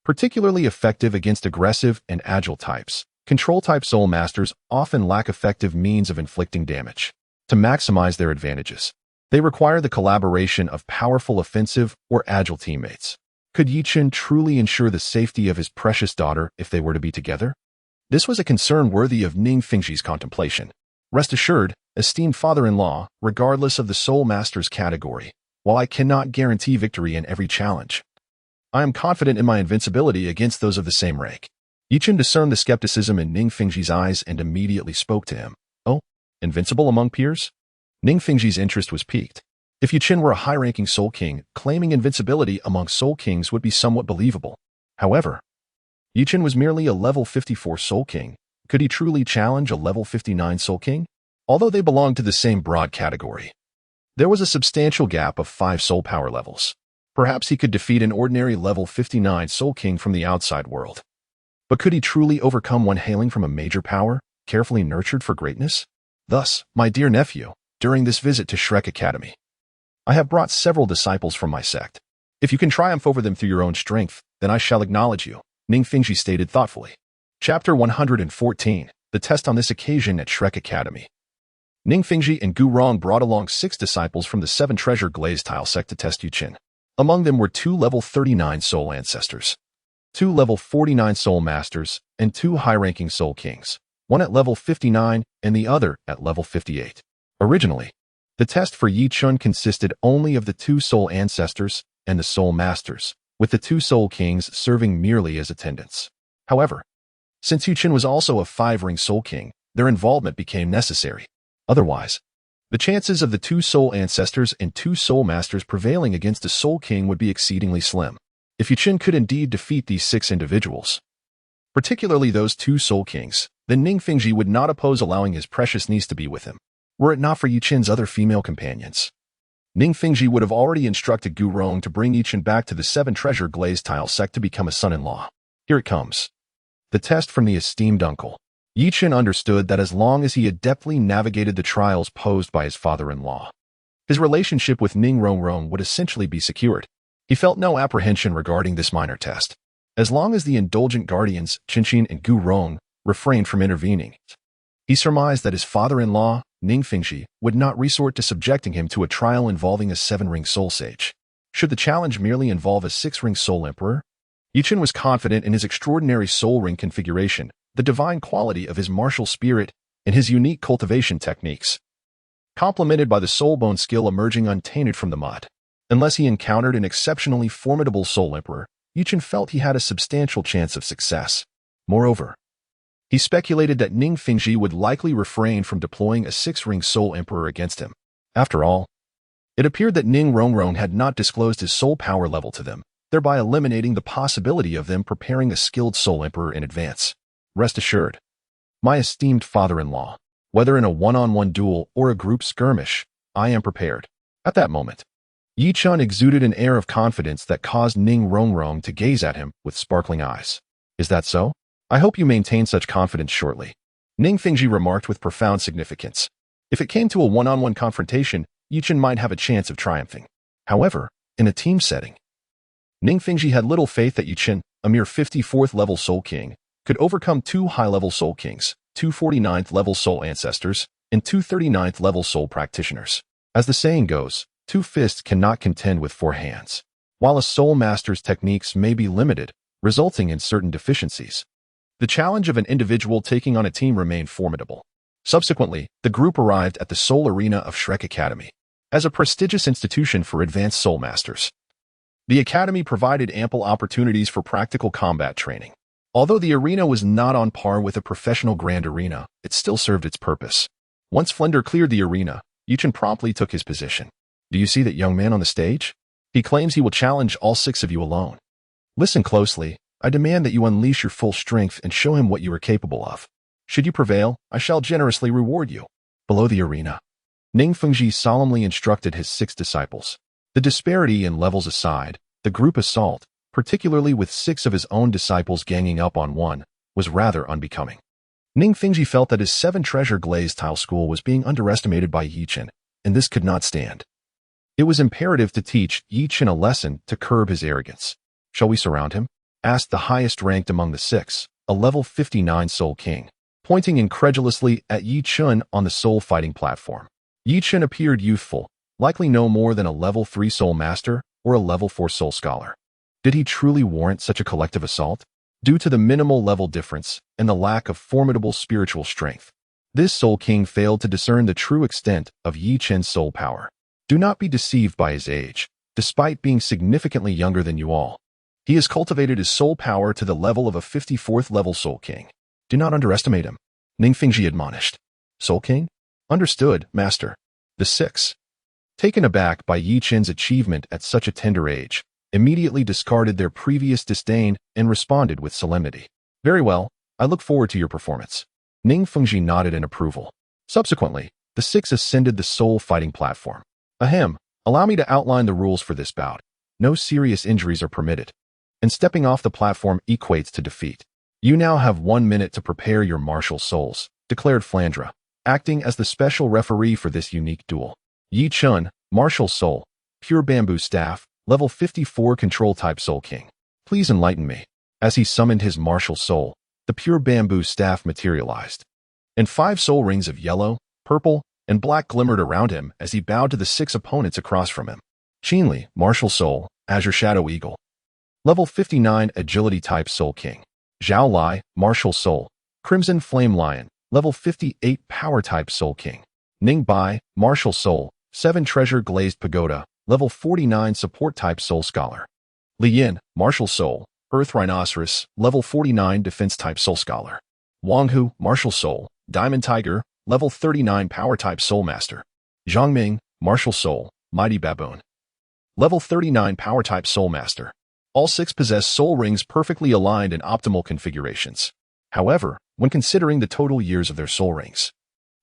particularly effective against aggressive and agile types, control type soul masters often lack effective means of inflicting damage. To maximize their advantages, they require the collaboration of powerful offensive or agile teammates. Could Yichen truly ensure the safety of his precious daughter if they were to be together? This was a concern worthy of Ning Fingxi's contemplation. Rest assured, esteemed father-in-law, regardless of the soul master's category, while I cannot guarantee victory in every challenge, I am confident in my invincibility against those of the same rank. Yichen discerned the skepticism in Ning Fingxi's eyes and immediately spoke to him. Oh, invincible among peers? Ning Fingxi's interest was piqued. If Yichen were a high-ranking Soul King, claiming invincibility among Soul Kings would be somewhat believable. However, Yichen was merely a level 54 Soul King. Could he truly challenge a level 59 Soul King? Although they belonged to the same broad category, there was a substantial gap of 5 soul power levels. Perhaps he could defeat an ordinary level 59 Soul King from the outside world. But could he truly overcome one hailing from a major power, carefully nurtured for greatness? Thus, my dear nephew, during this visit to Shrek Academy, I have brought several disciples from my sect. If you can triumph over them through your own strength, then I shall acknowledge you, Ning Fingxi stated thoughtfully. Chapter 114, The Test on this occasion at Shrek Academy. Ning Fingxi and Gu Rong brought along 6 disciples from the 7-treasure glazed tile sect to test Yichen. Among them were 2 level 39 soul ancestors, 2 level 49 soul masters, and 2 high-ranking soul kings, one at level 59 and the other at level 58. Originally, The test for Yi Chun consisted only of the two soul ancestors and the soul masters, with the two soul kings serving merely as attendants. However, since Yi Chun was also a 5-ring soul king, their involvement became necessary. Otherwise, the chances of the two soul ancestors and two soul masters prevailing against a soul king would be exceedingly slim. If Yi Chun could indeed defeat these 6 individuals, particularly those two soul kings, then Ning Fengji would not oppose allowing his precious niece to be with him. Were it not for Yi Chun's other female companions, Ning Fengji would have already instructed Gu Rong to bring Yi Chun back to the 7 treasure glazed tile sect to become a son-in-law. Here it comes. The test from the esteemed uncle. Yi Chun understood that as long as he adeptly navigated the trials posed by his father-in-law, his relationship with Ning Rongrong would essentially be secured. He felt no apprehension regarding this minor test. As long as the indulgent guardians, Qinchin and Gu Rong, refrained from intervening, he surmised that his father-in-law, Ning Fengji, would not resort to subjecting him to a trial involving a 7-ring soul sage. Should the challenge merely involve a 6-ring soul emperor? Yi Chun was confident in his extraordinary soul ring configuration, the divine quality of his martial spirit, and his unique cultivation techniques, complemented by the soul bone skill emerging untainted from the mud. Unless he encountered an exceptionally formidable soul emperor, Yi Chun felt he had a substantial chance of success. Moreover, he speculated that Ning Fengji would likely refrain from deploying a 6-ring soul emperor against him. After all, it appeared that Ning Rongrong had not disclosed his soul power level to them, thereby eliminating the possibility of them preparing a skilled soul emperor in advance. Rest assured, my esteemed father-in-law, whether in a one-on-one duel or a group skirmish, I am prepared. At that moment, Yi Chun exuded an air of confidence that caused Ning Rongrong to gaze at him with sparkling eyes. Is that so? I hope you maintain such confidence shortly. Ning Fengji remarked with profound significance. If it came to a one-on-one confrontation, Yi Chun might have a chance of triumphing. However, in a team setting, Ning Fengji had little faith that Yi Chun, a mere 54th level soul king, could overcome 2 high-level soul kings, 2 49th level soul ancestors, and 2 39th level soul practitioners. As the saying goes, 2 fists cannot contend with 4 hands. While a soul master's techniques may be limited, resulting in certain deficiencies, the challenge of an individual taking on a team remained formidable. Subsequently, the group arrived at the Soul Arena of Shrek Academy. As a prestigious institution for advanced soul masters, the academy provided ample opportunities for practical combat training. Although the arena was not on par with a professional grand arena, it still served its purpose. Once Flender cleared the arena, Yi Chun promptly took his position. Do you see that young man on the stage? He claims he will challenge all 6 of you alone. Listen closely. I demand that you unleash your full strength and show him what you are capable of. Should you prevail, I shall generously reward you. Below the arena, Ning Fengji solemnly instructed his 6 disciples. The disparity in levels aside, the group assault, particularly with 6 of his own disciples ganging up on one, was rather unbecoming. Ning Fengji felt that his 7 treasure glazed tile school was being underestimated by Yi Chun, and this could not stand. It was imperative to teach Yi Chun a lesson to curb his arrogance. Shall we surround him? Asked the highest ranked among the 6, a level 59 soul king, pointing incredulously at Yi Chun on the soul fighting platform. Yi Chun appeared youthful, likely no more than a level 3 soul master or a level 4 soul scholar. Did he truly warrant such a collective assault? Due to the minimal level difference and the lack of formidable spiritual strength, this soul king failed to discern the true extent of Yi Chun's soul power. Do not be deceived by his age. Despite being significantly younger than you all, he has cultivated his soul power to the level of a 54th level soul king. Do not underestimate him, Ning Fengji admonished. Soul king? Understood, master. The 6, taken aback by Yi Chun's achievement at such a tender age, immediately discarded their previous disdain and responded with solemnity. Very well, I look forward to your performance. Ning Fengji nodded in approval. Subsequently, the 6 ascended the soul fighting platform. Ahem, allow me to outline the rules for this bout. No serious injuries are permitted, and stepping off the platform equates to defeat. You now have 1 minute to prepare your martial souls, declared Flandra, acting as the special referee for this unique duel. Yi Chun, martial soul, pure bamboo staff, level 54 control type soul king. Please enlighten me. As he summoned his martial soul, the pure bamboo staff materialized, and 5 soul rings of yellow, purple, and black glimmered around him as he bowed to the 6 opponents across from him. Qinli, martial soul, azure shadow eagle, level 59 agility type soul king. Zhao Lai, martial soul, crimson flame lion, level 58 power type soul king. Ning Bai, martial soul, 7 Treasure Glazed Pagoda, level 49 Support Type Soul Scholar. Li Yin, Martial Soul, Earth Rhinoceros, level 49 Defense Type Soul Scholar. Wang Hu, Martial Soul, Diamond Tiger, level 39 Power Type Soul Master. Zhang Ming, Martial Soul, Mighty Baboon, level 39 Power Type Soul Master. All 6 possess soul rings perfectly aligned in optimal configurations. However, when considering the total years of their soul rings,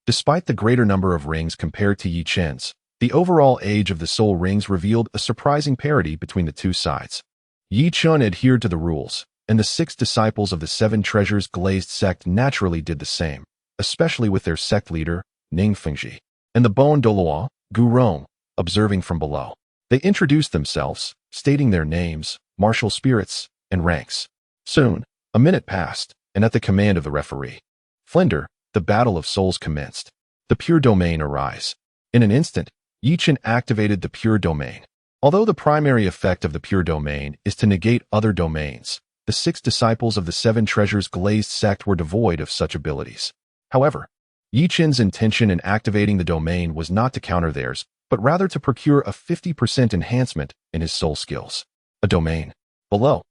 despite the greater number of rings compared to Yi Chen's, the overall age of the soul rings revealed a surprising parity between the two sides. Yi Chen adhered to the rules, and the 6 disciples of the 7 Treasures Glazed sect naturally did the same, especially with their sect leader, Ning Fengji, and the Bon Douluo, Gu Rong, observing from below. They introduced themselves, stating their names, martial spirits, and ranks. Soon, a minute passed, and at the command of the referee, Flinder, the Battle of Souls commenced. The Pure Domain arise. In an instant, Yi Chen activated the Pure Domain. Although the primary effect of the Pure Domain is to negate other domains, the 6 disciples of the 7 Treasures Glazed sect were devoid of such abilities. However, Yi Chen's intention in activating the domain was not to counter theirs, but rather to procure a 50% enhancement in his soul skills. A domain. Below,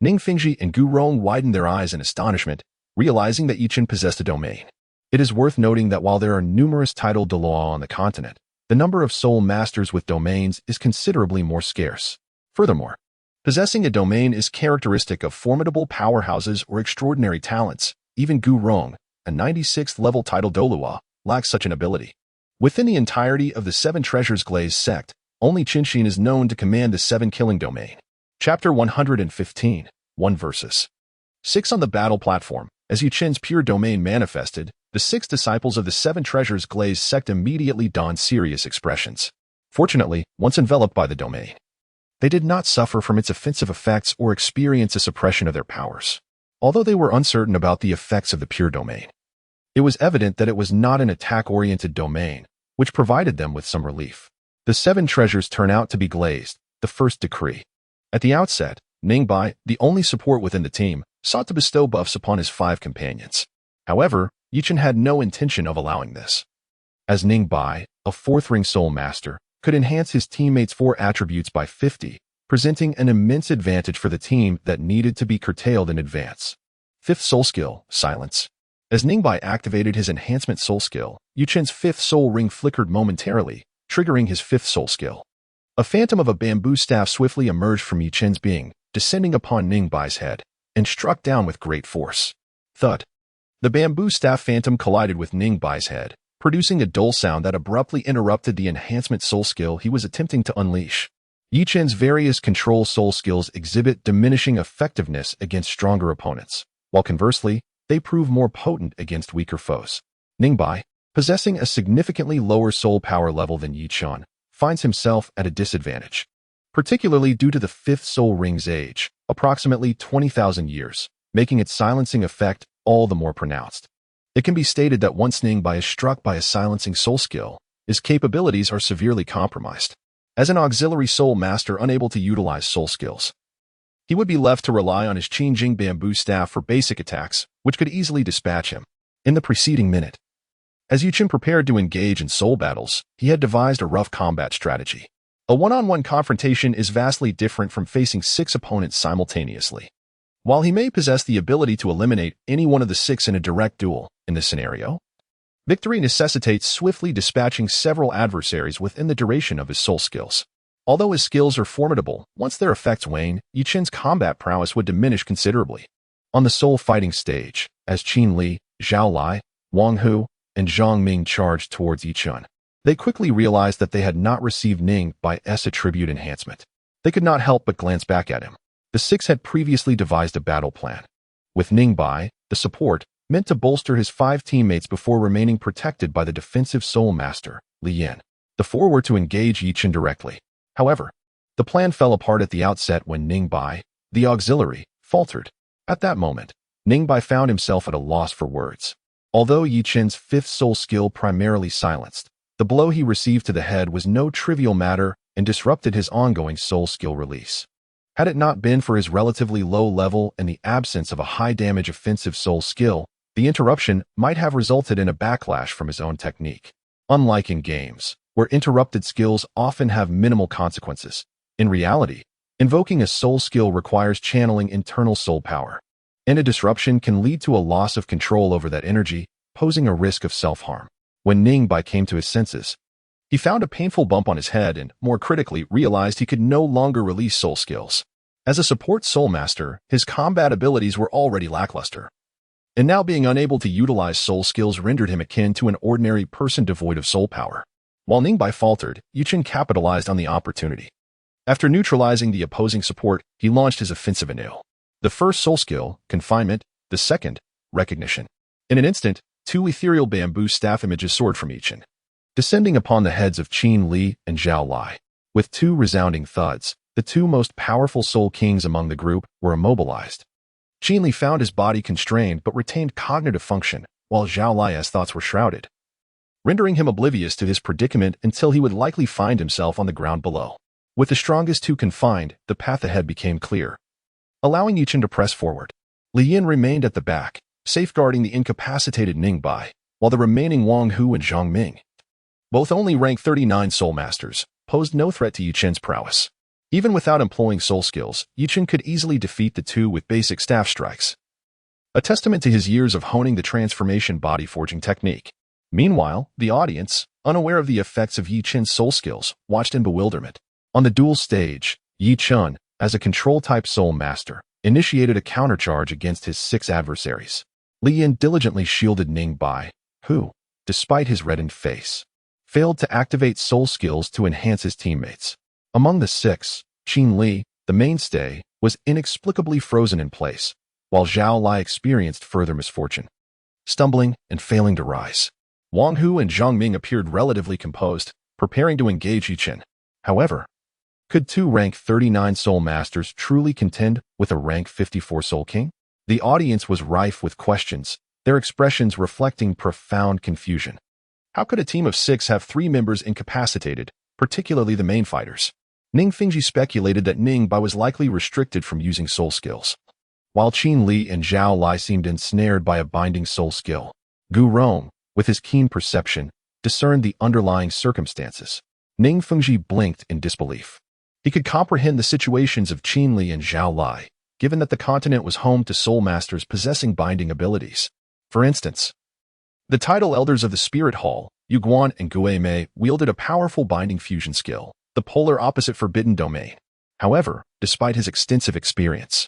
Ning Fengji and Gu Rong widened their eyes in astonishment, realizing that Yi Chen possessed a domain. It is worth noting that while there are numerous titled Douluo on the continent, the number of soul masters with domains is considerably more scarce. Furthermore, possessing a domain is characteristic of formidable powerhouses or extraordinary talents. Even Gu Rong, a 96th level titled Douluo, lacks such an ability. Within the entirety of the 7 Treasures Glazed sect, only Qinxin is known to command the 7 Killing Domain. Chapter 115, 1 verses. 6 on the battle platform. As Yi Chen's pure domain manifested, the 6 disciples of the 7 Treasures Glazed sect immediately donned serious expressions. Fortunately, once enveloped by the domain, they did not suffer from its offensive effects or experience a suppression of their powers. Although they were uncertain about the effects of the pure domain, it was evident that it was not an attack-oriented domain, which provided them with some relief. The 7 treasures turn out to be glazed, the first decree. At the outset, Ning Bai, the only support within the team, sought to bestow buffs upon his 5 companions. However, Yi Chen had no intention of allowing this. As Ning Bai, a 4th ring soul master, could enhance his teammates' 4 attributes by 50, presenting an immense advantage for the team that needed to be curtailed in advance. 5th soul skill, Silence. As Ning Bai activated his enhancement soul skill, Yi Chen's 5th soul ring flickered momentarily, triggering his 5th soul skill. A phantom of a bamboo staff swiftly emerged from Yi Chen's being, descending upon Ning Bai's head, and struck down with great force. Thud. The bamboo staff phantom collided with Ning Bai's head, producing a dull sound that abruptly interrupted the enhancement soul skill he was attempting to unleash. Yi Chen's various control soul skills exhibit diminishing effectiveness against stronger opponents, while conversely, they prove more potent against weaker foes. Ning Bai, possessing a significantly lower soul power level than Yi Chen, finds himself at a disadvantage, particularly due to the 5th soul ring's age, approximately 20,000 years, making its silencing effect all the more pronounced. It can be stated that once Ning Bai is struck by a silencing soul skill, his capabilities are severely compromised. As an auxiliary soul master unable to utilize soul skills, he would be left to rely on his Qingjing bamboo staff for basic attacks, which could easily dispatch him. In the preceding minute, as Yi Chen prepared to engage in soul battles, he had devised a rough combat strategy. A one-on-one confrontation is vastly different from facing 6 opponents simultaneously. While he may possess the ability to eliminate any one of the 6 in a direct duel, in this scenario, victory necessitates swiftly dispatching several adversaries within the duration of his soul skills. Although his skills are formidable, once their effects wane, Yi Chen's combat prowess would diminish considerably. On the soul fighting stage, as Qin Li, Zhao Lai, Wang Hu, and Zhang Ming charged towards Yi Chen, they quickly realized that they had not received Ning Bai's attribute enhancement. They could not help but glance back at him. The 6 had previously devised a battle plan, with Ning Bai, the support, meant to bolster his 5 teammates before remaining protected by the defensive soul master, Li Yin. The 4 were to engage Yi Chen directly. However, the plan fell apart at the outset when Ning Bai, the auxiliary, faltered. At that moment, Ning Bai found himself at a loss for words. Although Yi Chen's 5th soul skill primarily silenced, the blow he received to the head was no trivial matter and disrupted his ongoing soul skill release. Had it not been for his relatively low level and the absence of a high-damage offensive soul skill, the interruption might have resulted in a backlash from his own technique. Unlike in games, where interrupted skills often have minimal consequences. In reality, invoking a soul skill requires channeling internal soul power, and a disruption can lead to a loss of control over that energy, posing a risk of self-harm. When Ningbai came to his senses, he found a painful bump on his head and, more critically, realized he could no longer release soul skills. As a support soul master, his combat abilities were already lackluster, and now being unable to utilize soul skills rendered him akin to an ordinary person devoid of soul power. While Ningbai faltered, Yichen capitalized on the opportunity. After neutralizing the opposing support, he launched his offensive anew. The first soul skill, Confinement; the second, Recognition. In an instant, two ethereal bamboo staff images soared from Yichen, descending upon the heads of Qin Li and Zhao Lai. With two resounding thuds, the two most powerful soul kings among the group were immobilized. Qin Li found his body constrained but retained cognitive function, while Zhao Lai's thoughts were shrouded, rendering him oblivious to his predicament until he would likely find himself on the ground below. With the strongest two confined, the path ahead became clear, allowing Yichen to press forward. Li Yin remained at the back, safeguarding the incapacitated Ningbai, while the remaining Wang Hu and Zhang Ming, both only rank 39 soul masters, posed no threat to Yichen's prowess. Even without employing soul skills, Yichen could easily defeat the two with basic staff strikes, a testament to his years of honing the transformation body forging technique. Meanwhile, the audience, unaware of the effects of Yichen's soul skills, watched in bewilderment. On the duel stage, Yichen, as a control-type soul master, initiated a countercharge against his 6 adversaries. Li Yin diligently shielded Ningbai, who, despite his reddened face, failed to activate soul skills to enhance his teammates. Among the 6, Qin Li, the mainstay, was inexplicably frozen in place, while Zhao Lai experienced further misfortune, stumbling and failing to rise. Wang Hu and Zhang Ming appeared relatively composed, preparing to engage Yichen. However, could two rank 39 soul masters truly contend with a rank 54 soul king? The audience was rife with questions, their expressions reflecting profound confusion. How could a team of 6 have 3 members incapacitated, particularly the main fighters? Ning Fengji speculated that Ningbai was likely restricted from using soul skills, while Qin Li and Zhao Lai seemed ensnared by a binding soul skill. Gu Rong, with his keen perception, discerned the underlying circumstances. Ning Fengji blinked in disbelief. He could comprehend the situations of Qin Li and Zhao Lai, given that the continent was home to soul masters possessing binding abilities. For instance, the title elders of the Spirit Hall, Yu Guan and Gue Mei, wielded a powerful binding fusion skill, the polar opposite Forbidden Domain. However, despite his extensive experience,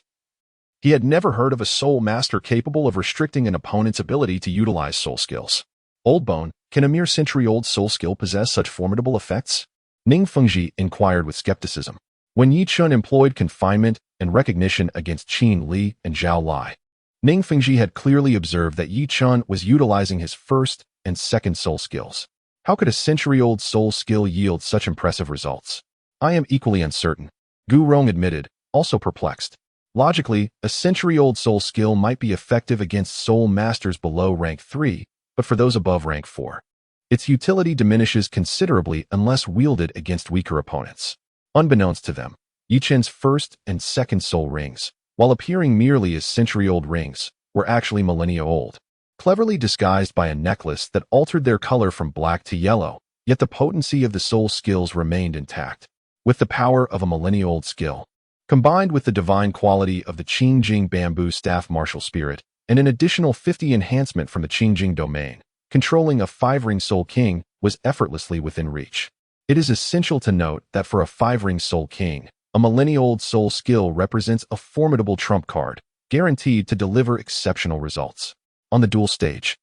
he had never heard of a soul master capable of restricting an opponent's ability to utilize soul skills. Old Bone, can a mere century-old soul skill possess such formidable effects? Ning Fengji inquired with skepticism. When Yichen employed confinement and recognition against Qin Li and Zhao Lai, Ning Fengji had clearly observed that Yichen was utilizing his first and second soul skills. How could a century-old soul skill yield such impressive results? I am equally uncertain, Gu Rong admitted, also perplexed. Logically, a century-old soul skill might be effective against soul masters below rank 3, but for those above rank 4, its utility diminishes considerably unless wielded against weaker opponents. Unbeknownst to them, Yichen's first and second soul rings, while appearing merely as century-old rings, were actually millennia-old, cleverly disguised by a necklace that altered their color from black to yellow, yet the potency of the soul skills remained intact. With the power of a millennia-old skill, combined with the divine quality of the Qingjing bamboo staff martial spirit, and an additional 50 enhancement from the Qingjing domain, controlling a 5-ring soul king was effortlessly within reach. It is essential to note that for a 5-ring soul king, a millennia-old soul skill represents a formidable trump card, guaranteed to deliver exceptional results. On the duel stage,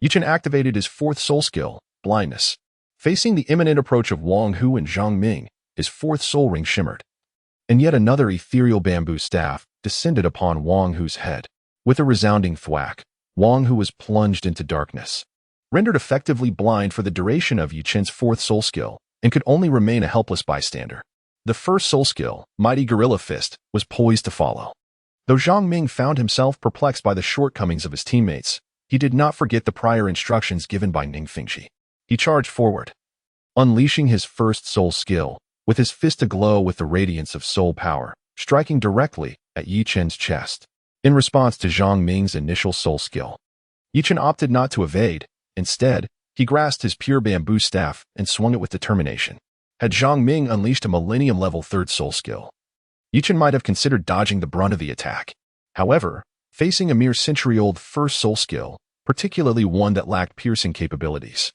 Yichen activated his 4th soul skill, Blindness. Facing the imminent approach of Wang Hu and Zhang Ming, his 4th soul ring shimmered, and yet another ethereal bamboo staff descended upon Wang Hu's head. With a resounding thwack, Wang Hu was plunged into darkness, rendered effectively blind for the duration of Yichen's 4th soul skill, and could only remain a helpless bystander. The first soul skill, Mighty Gorilla Fist, was poised to follow. Though Zhang Ming found himself perplexed by the shortcomings of his teammates, he did not forget the prior instructions given by Ning Fengji. He charged forward, unleashing his first soul skill, with his fist aglow with the radiance of soul power, striking directly at Yichen's chest. In response to Zhang Ming's initial soul skill, Yichen opted not to evade. Instead, He grasped his pure bamboo staff and swung it with determination. Had Zhang Ming unleashed a millennium-level third soul skill, Yichen might have considered dodging the brunt of the attack. However, facing a mere century-old first soul skill, particularly one that lacked piercing capabilities,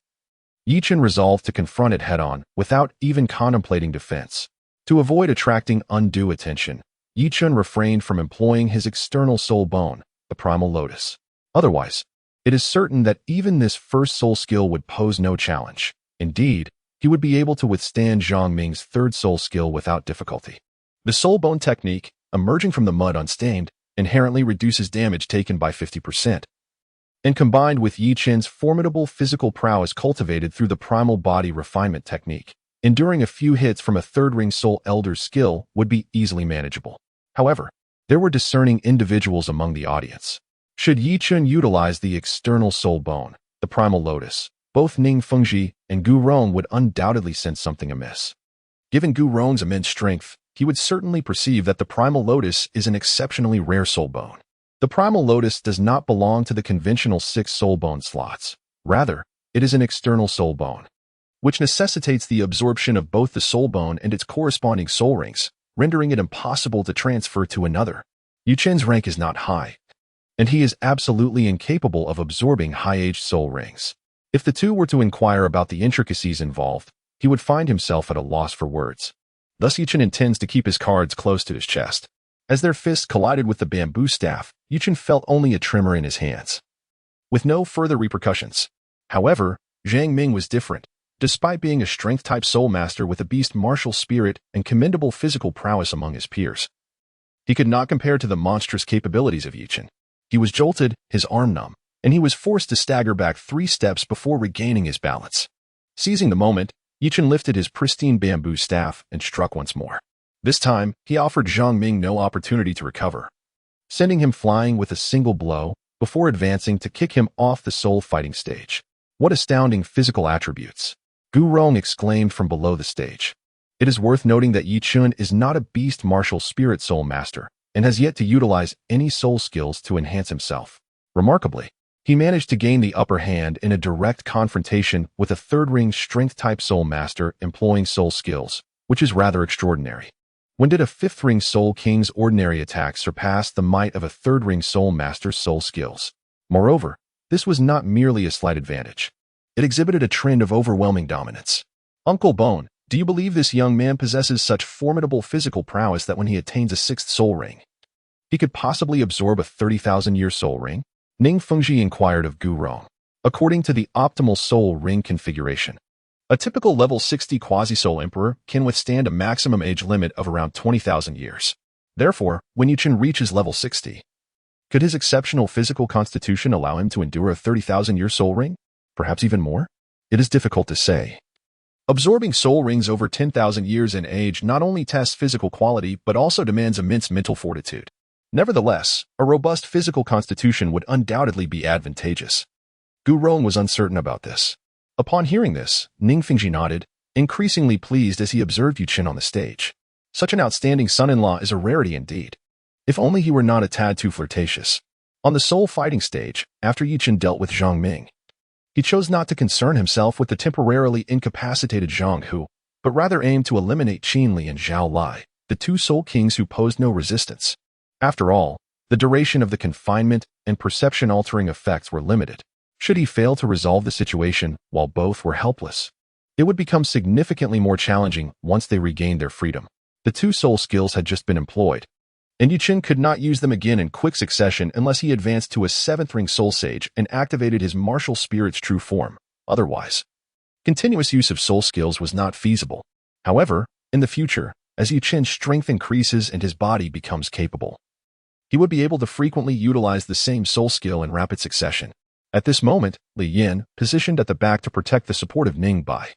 Yichen resolved to confront it head-on without even contemplating defense. To avoid attracting undue attention, Yichen refrained from employing his external soul bone, the primal lotus. Otherwise, it is certain that even this first soul skill would pose no challenge. Indeed, he would be able to withstand Zhang Ming's third soul skill without difficulty. The soul bone technique, emerging from the mud unstained, inherently reduces damage taken by 50%. And combined with Yichen's formidable physical prowess cultivated through the primal body refinement technique, enduring a few hits from a third-ring soul elder's skill would be easily manageable. However, there were discerning individuals among the audience. Should Yichen utilize the external soul bone, the primal lotus, both Ning Fengji and Gu Rong would undoubtedly sense something amiss. Given Gu Rong's immense strength, he would certainly perceive that the primal lotus is an exceptionally rare soul bone. The primal lotus does not belong to the conventional 6 soul bone slots. Rather, it is an external soul bone, which necessitates the absorption of both the soul bone and its corresponding soul rings, rendering it impossible to transfer to another. Yichen's rank is not high, and he is absolutely incapable of absorbing high-aged soul rings. If the two were to inquire about the intricacies involved, he would find himself at a loss for words. Thus Yichen intends to keep his cards close to his chest. As their fists collided with the bamboo staff, Yichen felt only a tremor in his hands, with no further repercussions. However, Zhang Ming was different. Despite being a strength-type soul master with a beast martial spirit and commendable physical prowess among his peers, he could not compare to the monstrous capabilities of Yichen. He was jolted, his arm numb, and he was forced to stagger back 3 steps before regaining his balance. Seizing the moment, Yichen lifted his pristine bamboo staff and struck once more. This time, he offered Zhang Ming no opportunity to recover, sending him flying with a single blow before advancing to kick him off the soul fighting stage. What astounding physical attributes! Gu Rong exclaimed from below the stage. It is worth noting that Yichen is not a beast martial spirit soul master and has yet to utilize any soul skills to enhance himself. Remarkably, he managed to gain the upper hand in a direct confrontation with a third-ring strength-type soul master employing soul skills, which is rather extraordinary. When did a fifth-ring soul king's ordinary attack surpass the might of a third-ring soul master's soul skills? Moreover, this was not merely a slight advantage. It exhibited a trend of overwhelming dominance. Uncle Bone, do you believe this young man possesses such formidable physical prowess that when he attains a 6th soul ring, he could possibly absorb a 30,000-year soul ring? Ning Fengji inquired of Gu Rong. According to the optimal soul ring configuration, a typical level 60 quasi-soul emperor can withstand a maximum age limit of around 20,000 years. Therefore, when Yichen reaches level 60, could his exceptional physical constitution allow him to endure a 30,000-year soul ring? Perhaps even more? It is difficult to say. Absorbing soul rings over 10,000 years in age not only tests physical quality but also demands immense mental fortitude. Nevertheless, a robust physical constitution would undoubtedly be advantageous. Gu Rong was uncertain about this. Upon hearing this, Ning Fengji nodded, increasingly pleased as he observed Yichen on the stage. Such an outstanding son-in-law is a rarity indeed. If only he were not a tad too flirtatious. On the soul fighting stage, after Yichen dealt with Zhang Ming, he chose not to concern himself with the temporarily incapacitated Zhang Hu, but rather aimed to eliminate Qin Li and Zhao Lai, the 2 soul kings who posed no resistance. After all, the duration of the confinement and perception-altering effects were limited. Should he fail to resolve the situation while both were helpless, it would become significantly more challenging once they regained their freedom. The 2 soul skills had just been employed, and Yichen could not use them again in quick succession unless he advanced to a 7th-ring soul sage and activated his martial spirit's true form. Otherwise, continuous use of soul skills was not feasible. However, in the future, as Yichen's strength increases and his body becomes capable, he would be able to frequently utilize the same soul skill in rapid succession. At this moment, Li Yin, positioned at the back to protect the support of Ning Bai,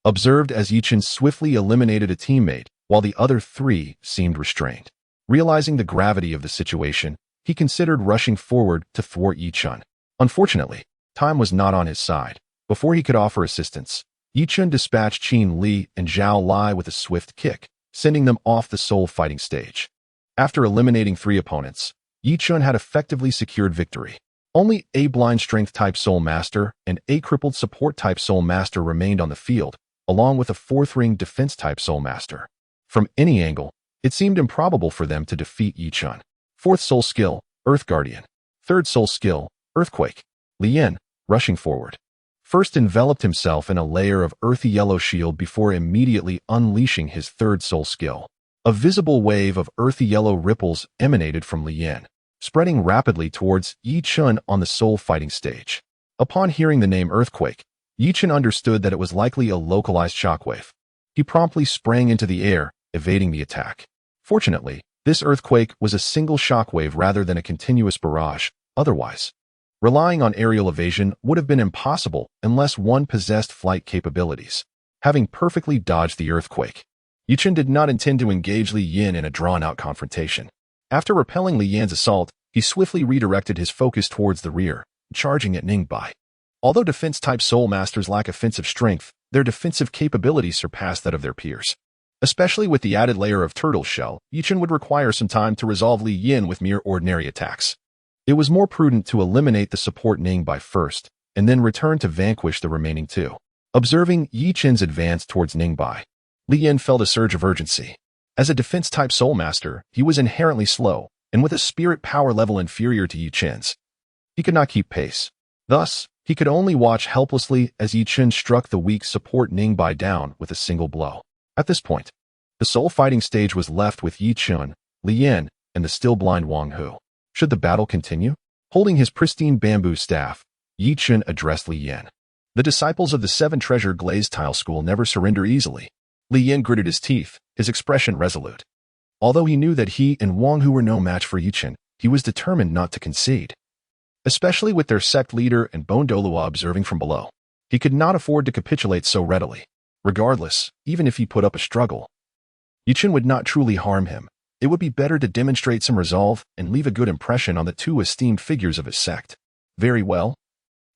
observed as Yichen swiftly eliminated a teammate while the other 3 seemed restrained. Realizing the gravity of the situation, he considered rushing forward to thwart Yichen. Unfortunately, time was not on his side. Before he could offer assistance, Yichen dispatched Qin Li and Zhao Lai with a swift kick, sending them off the soul fighting stage. After eliminating 3 opponents, Yichen had effectively secured victory. Only a blind strength-type Soul Master and a crippled support-type Soul Master remained on the field, along with a fourth-ring defense-type Soul Master. From any angle, it seemed improbable for them to defeat Yi Chun. Fourth Soul Skill, Earth Guardian. Third Soul Skill, Earthquake. Li Yin, rushing forward, first enveloped himself in a layer of earthy yellow shield before immediately unleashing his third Soul Skill. A visible wave of earthy yellow ripples emanated from Li Yin, spreading rapidly towards Yi Chun on the soul fighting stage. Upon hearing the name Earthquake, Yi Chun understood that it was likely a localized shockwave. He promptly sprang into the air, evading the attack. Fortunately, this earthquake was a single shockwave rather than a continuous barrage. Otherwise, relying on aerial evasion would have been impossible unless one possessed flight capabilities. Having perfectly dodged the earthquake, Yi Chun did not intend to engage Li Yin in a drawn-out confrontation. After repelling Li Yan's assault, he swiftly redirected his focus towards the rear, charging at Ningbai. Although defense-type Soul Masters lack offensive strength, their defensive capabilities surpass that of their peers. Especially with the added layer of turtle shell, Yi Chun would require some time to resolve Li Yin with mere ordinary attacks. It was more prudent to eliminate the support Ningbai first, and then return to vanquish the remaining two. Observing Yi Chun's advance towards Ningbai, Li Yin felt a surge of urgency. As a defense-type Soul Master, he was inherently slow, and with a spirit power level inferior to Yi Chun's, he could not keep pace. Thus, he could only watch helplessly as Yi Chun struck the weak support Ningbai down with a single blow. At this point, the soul fighting stage was left with Yi Chun, Li Yin, and the still blind Wang Hu. Should the battle continue? Holding his pristine bamboo staff, Yi Chun addressed Li Yin. The disciples of the Seven Treasure Glazed Tile School never surrender easily. Li Yin gritted his teeth, his expression resolute. Although he knew that he and Wang Hu were no match for Yi Chun, he was determined not to concede. Especially with their sect leader and Bone Douluo observing from below, he could not afford to capitulate so readily. Regardless, even if he put up a struggle, Yi Chun would not truly harm him. It would be better to demonstrate some resolve and leave a good impression on the two esteemed figures of his sect. Very well.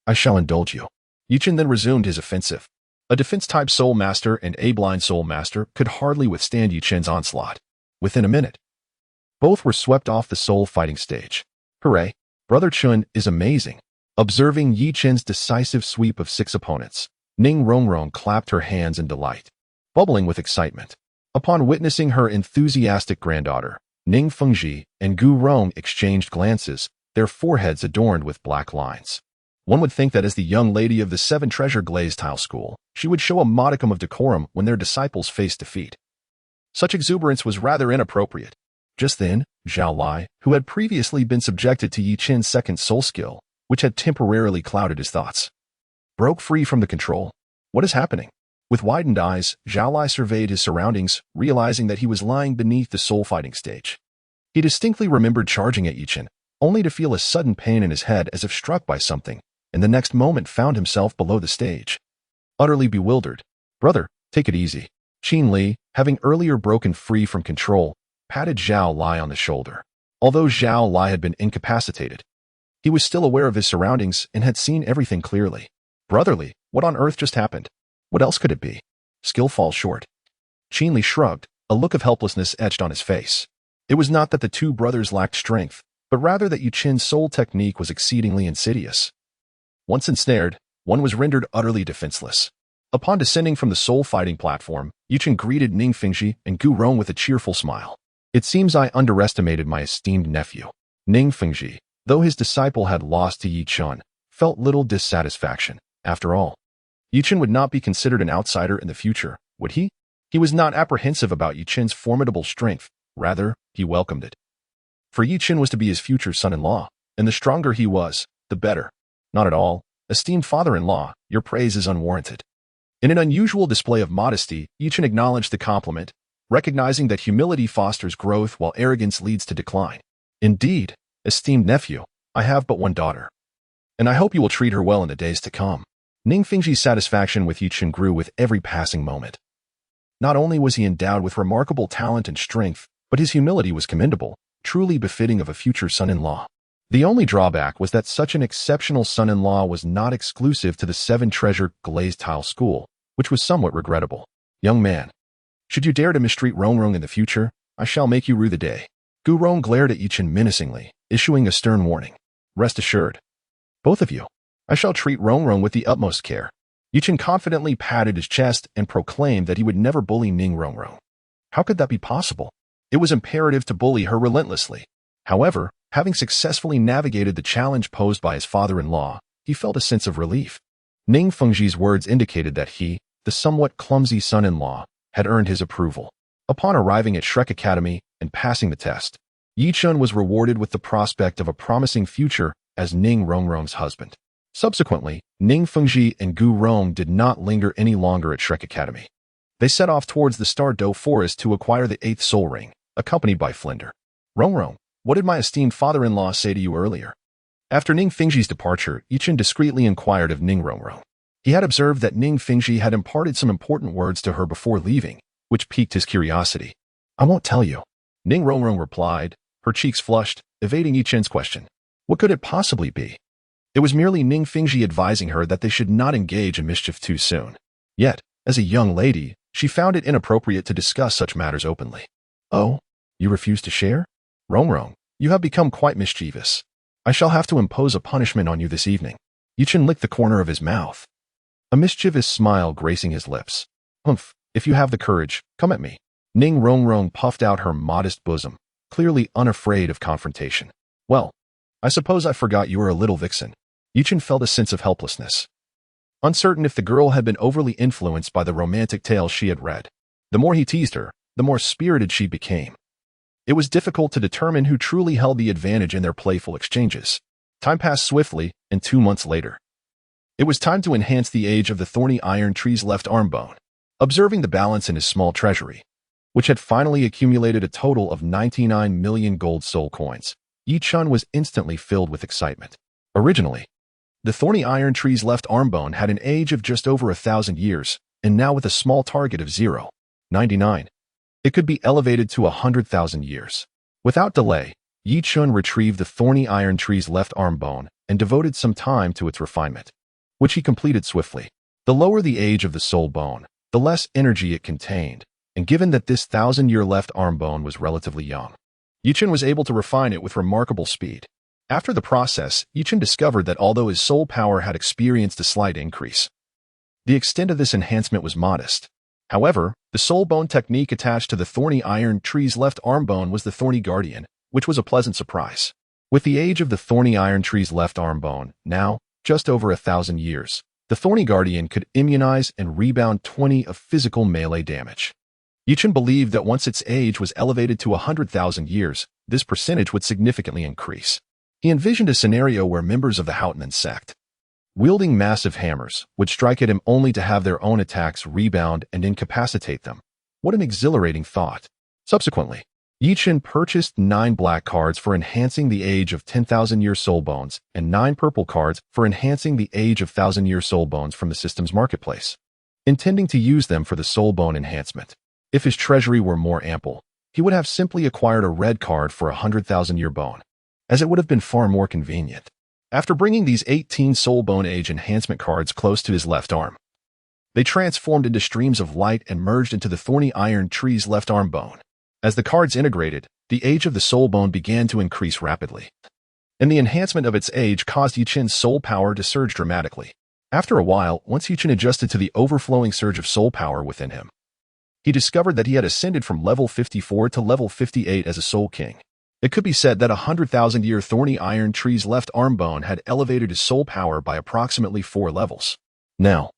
I shall indulge you. Yi Chun then resumed his offensive. A defense-type Soul Master and a blind Soul Master could hardly withstand Yi Chun's onslaught. Within a minute, both were swept off the soul fighting stage. Hooray! Brother Chun is amazing. Observing Yi Chun's decisive sweep of 6 opponents, Ning Rongrong clapped her hands in delight, bubbling with excitement. Upon witnessing her enthusiastic granddaughter, Ning Fengji and Gu Rong exchanged glances, their foreheads adorned with black lines. One would think that as the young lady of the Seven Treasure Glazed Tile School, she would show a modicum of decorum when their disciples faced defeat. Such exuberance was rather inappropriate. Just then, Zhao Lai, who had previously been subjected to Yi Chun's second soul skill, which had temporarily clouded his thoughts, broke free from the control. What is happening? With widened eyes, Zhao Lai surveyed his surroundings, realizing that he was lying beneath the soul fighting stage. He distinctly remembered charging at Yi Chun, only to feel a sudden pain in his head as if struck by something, and the next moment found himself below the stage. Utterly bewildered, "Brother, take it easy." Qin Li, having earlier broken free from control, patted Zhao Lai on the shoulder. Although Zhao Lai had been incapacitated, he was still aware of his surroundings and had seen everything clearly. "Brotherly, what on earth just happened? What else could it be? Skill falls short." Qin Li shrugged, a look of helplessness etched on his face. It was not that the two brothers lacked strength, but rather that Yi Chun's soul technique was exceedingly insidious. Once ensnared, one was rendered utterly defenseless. Upon descending from the soul fighting platform, Yi Chun greeted Ning Fengji and Gu Rong with a cheerful smile. "It seems I underestimated my esteemed nephew." Ning Fengji, though his disciple had lost to Yi Chun, felt little dissatisfaction. After all, Yi Chun would not be considered an outsider in the future, would he? He was not apprehensive about Yi Chun's formidable strength. Rather, he welcomed it. For Yi Chun was to be his future son-in-law, and the stronger he was, the better. "Not at all. Esteemed father-in-law, your praise is unwarranted." In an unusual display of modesty, Yi Chun acknowledged the compliment, recognizing that humility fosters growth while arrogance leads to decline. "Indeed, esteemed nephew, I have but one daughter, and I hope you will treat her well in the days to come." Ning Fengji's satisfaction with Yi Chun grew with every passing moment. Not only was he endowed with remarkable talent and strength, but his humility was commendable, truly befitting of a future son-in-law. The only drawback was that such an exceptional son-in-law was not exclusive to the Seven Treasure Glazed Tile School, which was somewhat regrettable. "Young man, should you dare to mistreat Rongrong in the future, I shall make you rue the day." Gu Rong glared at Yi Chun menacingly, issuing a stern warning. "Rest assured, Both of you. I shall treat Rongrong with the utmost care. Yichen confidently patted his chest and proclaimed that he would never bully Ning Rongrong. How could that be possible? It was imperative to bully her relentlessly. However, having successfully navigated the challenge posed by his father-in-law, he felt a sense of relief. Ning Fengji's words indicated that he, the somewhat clumsy son-in-law, had earned his approval. Upon arriving at Shrek Academy and passing the test, Yichun was rewarded with the prospect of a promising future as Ning Rongrong's husband. Subsequently, Ning Fengji and Gu Rong did not linger any longer at Shrek Academy. They set off towards the Star Dough Forest to acquire the 8th Soul Ring, accompanied by Flinder. Rongrong, what did my esteemed father-in-law say to you earlier? After Ning Fengji's departure, Yichun discreetly inquired of Ning Rongrong. He had observed that Ning Fengji had imparted some important words to her before leaving, which piqued his curiosity. I won't tell you. Ning Rongrong replied, her cheeks flushed, evading Yichun's question. What could it possibly be? It was merely Ning Fengji advising her that they should not engage in mischief too soon. Yet, as a young lady, she found it inappropriate to discuss such matters openly. Oh, you refuse to share? Rongrong, you have become quite mischievous. I shall have to impose a punishment on you this evening. Yichun licked the corner of his mouth, a mischievous smile gracing his lips. Humph, if you have the courage, come at me. Ning Rongrong puffed out her modest bosom, clearly unafraid of confrontation. Well, I suppose I forgot you were a little vixen. Yichun felt a sense of helplessness, uncertain if the girl had been overly influenced by the romantic tales she had read. The more he teased her, the more spirited she became. It was difficult to determine who truly held the advantage in their playful exchanges. Time passed swiftly, and 2 months later, it was time to enhance the age of the thorny iron tree's left arm bone. Observing the balance in his small treasury, which had finally accumulated a total of 99 million gold soul coins, Yichun was instantly filled with excitement. Originally, the thorny iron tree's left arm bone had an age of just over 1,000 years, and now with a small target of 0.99, it could be elevated to 100,000 years. Without delay, Yichun retrieved the thorny iron tree's left arm bone and devoted some time to its refinement, which he completed swiftly. The lower the age of the soul bone, the less energy it contained, and given that this 1,000-year left arm bone was relatively young, Yichun was able to refine it with remarkable speed. After the process, Yichun discovered that although his soul power had experienced a slight increase, the extent of this enhancement was modest. However, the soul bone technique attached to the thorny iron tree's left arm bone was the Thorny Guardian, which was a pleasant surprise. With the age of the thorny iron tree's left arm bone, now just over 1,000 years, the Thorny Guardian could immunize and rebound 20 of physical melee damage. Yichun believed that once its age was elevated to 100,000 years, this percentage would significantly increase. He envisioned a scenario where members of the Hautanen sect, wielding massive hammers, would strike at him only to have their own attacks rebound and incapacitate them. What an exhilarating thought. Subsequently, Yichun purchased 9 black cards for enhancing the age of 10,000-year soul bones and 9 purple cards for enhancing the age of 1,000-year soul bones from the system's marketplace, intending to use them for the soul bone enhancement. If his treasury were more ample, he would have simply acquired a red card for a 100,000-year bone, as it would have been far more convenient. After bringing these 18 soul bone age enhancement cards close to his left arm, they transformed into streams of light and merged into the thorny iron tree's left arm bone. As the cards integrated, the age of the soul bone began to increase rapidly, and the enhancement of its age caused Yichun's soul power to surge dramatically. After a while, once Yichun adjusted to the overflowing surge of soul power within him, he discovered that he had ascended from level 54 to level 58 as a Soul King. It could be said that a 100,000-year thorny iron tree's left arm bone had elevated his soul power by approximately 4 levels. Now,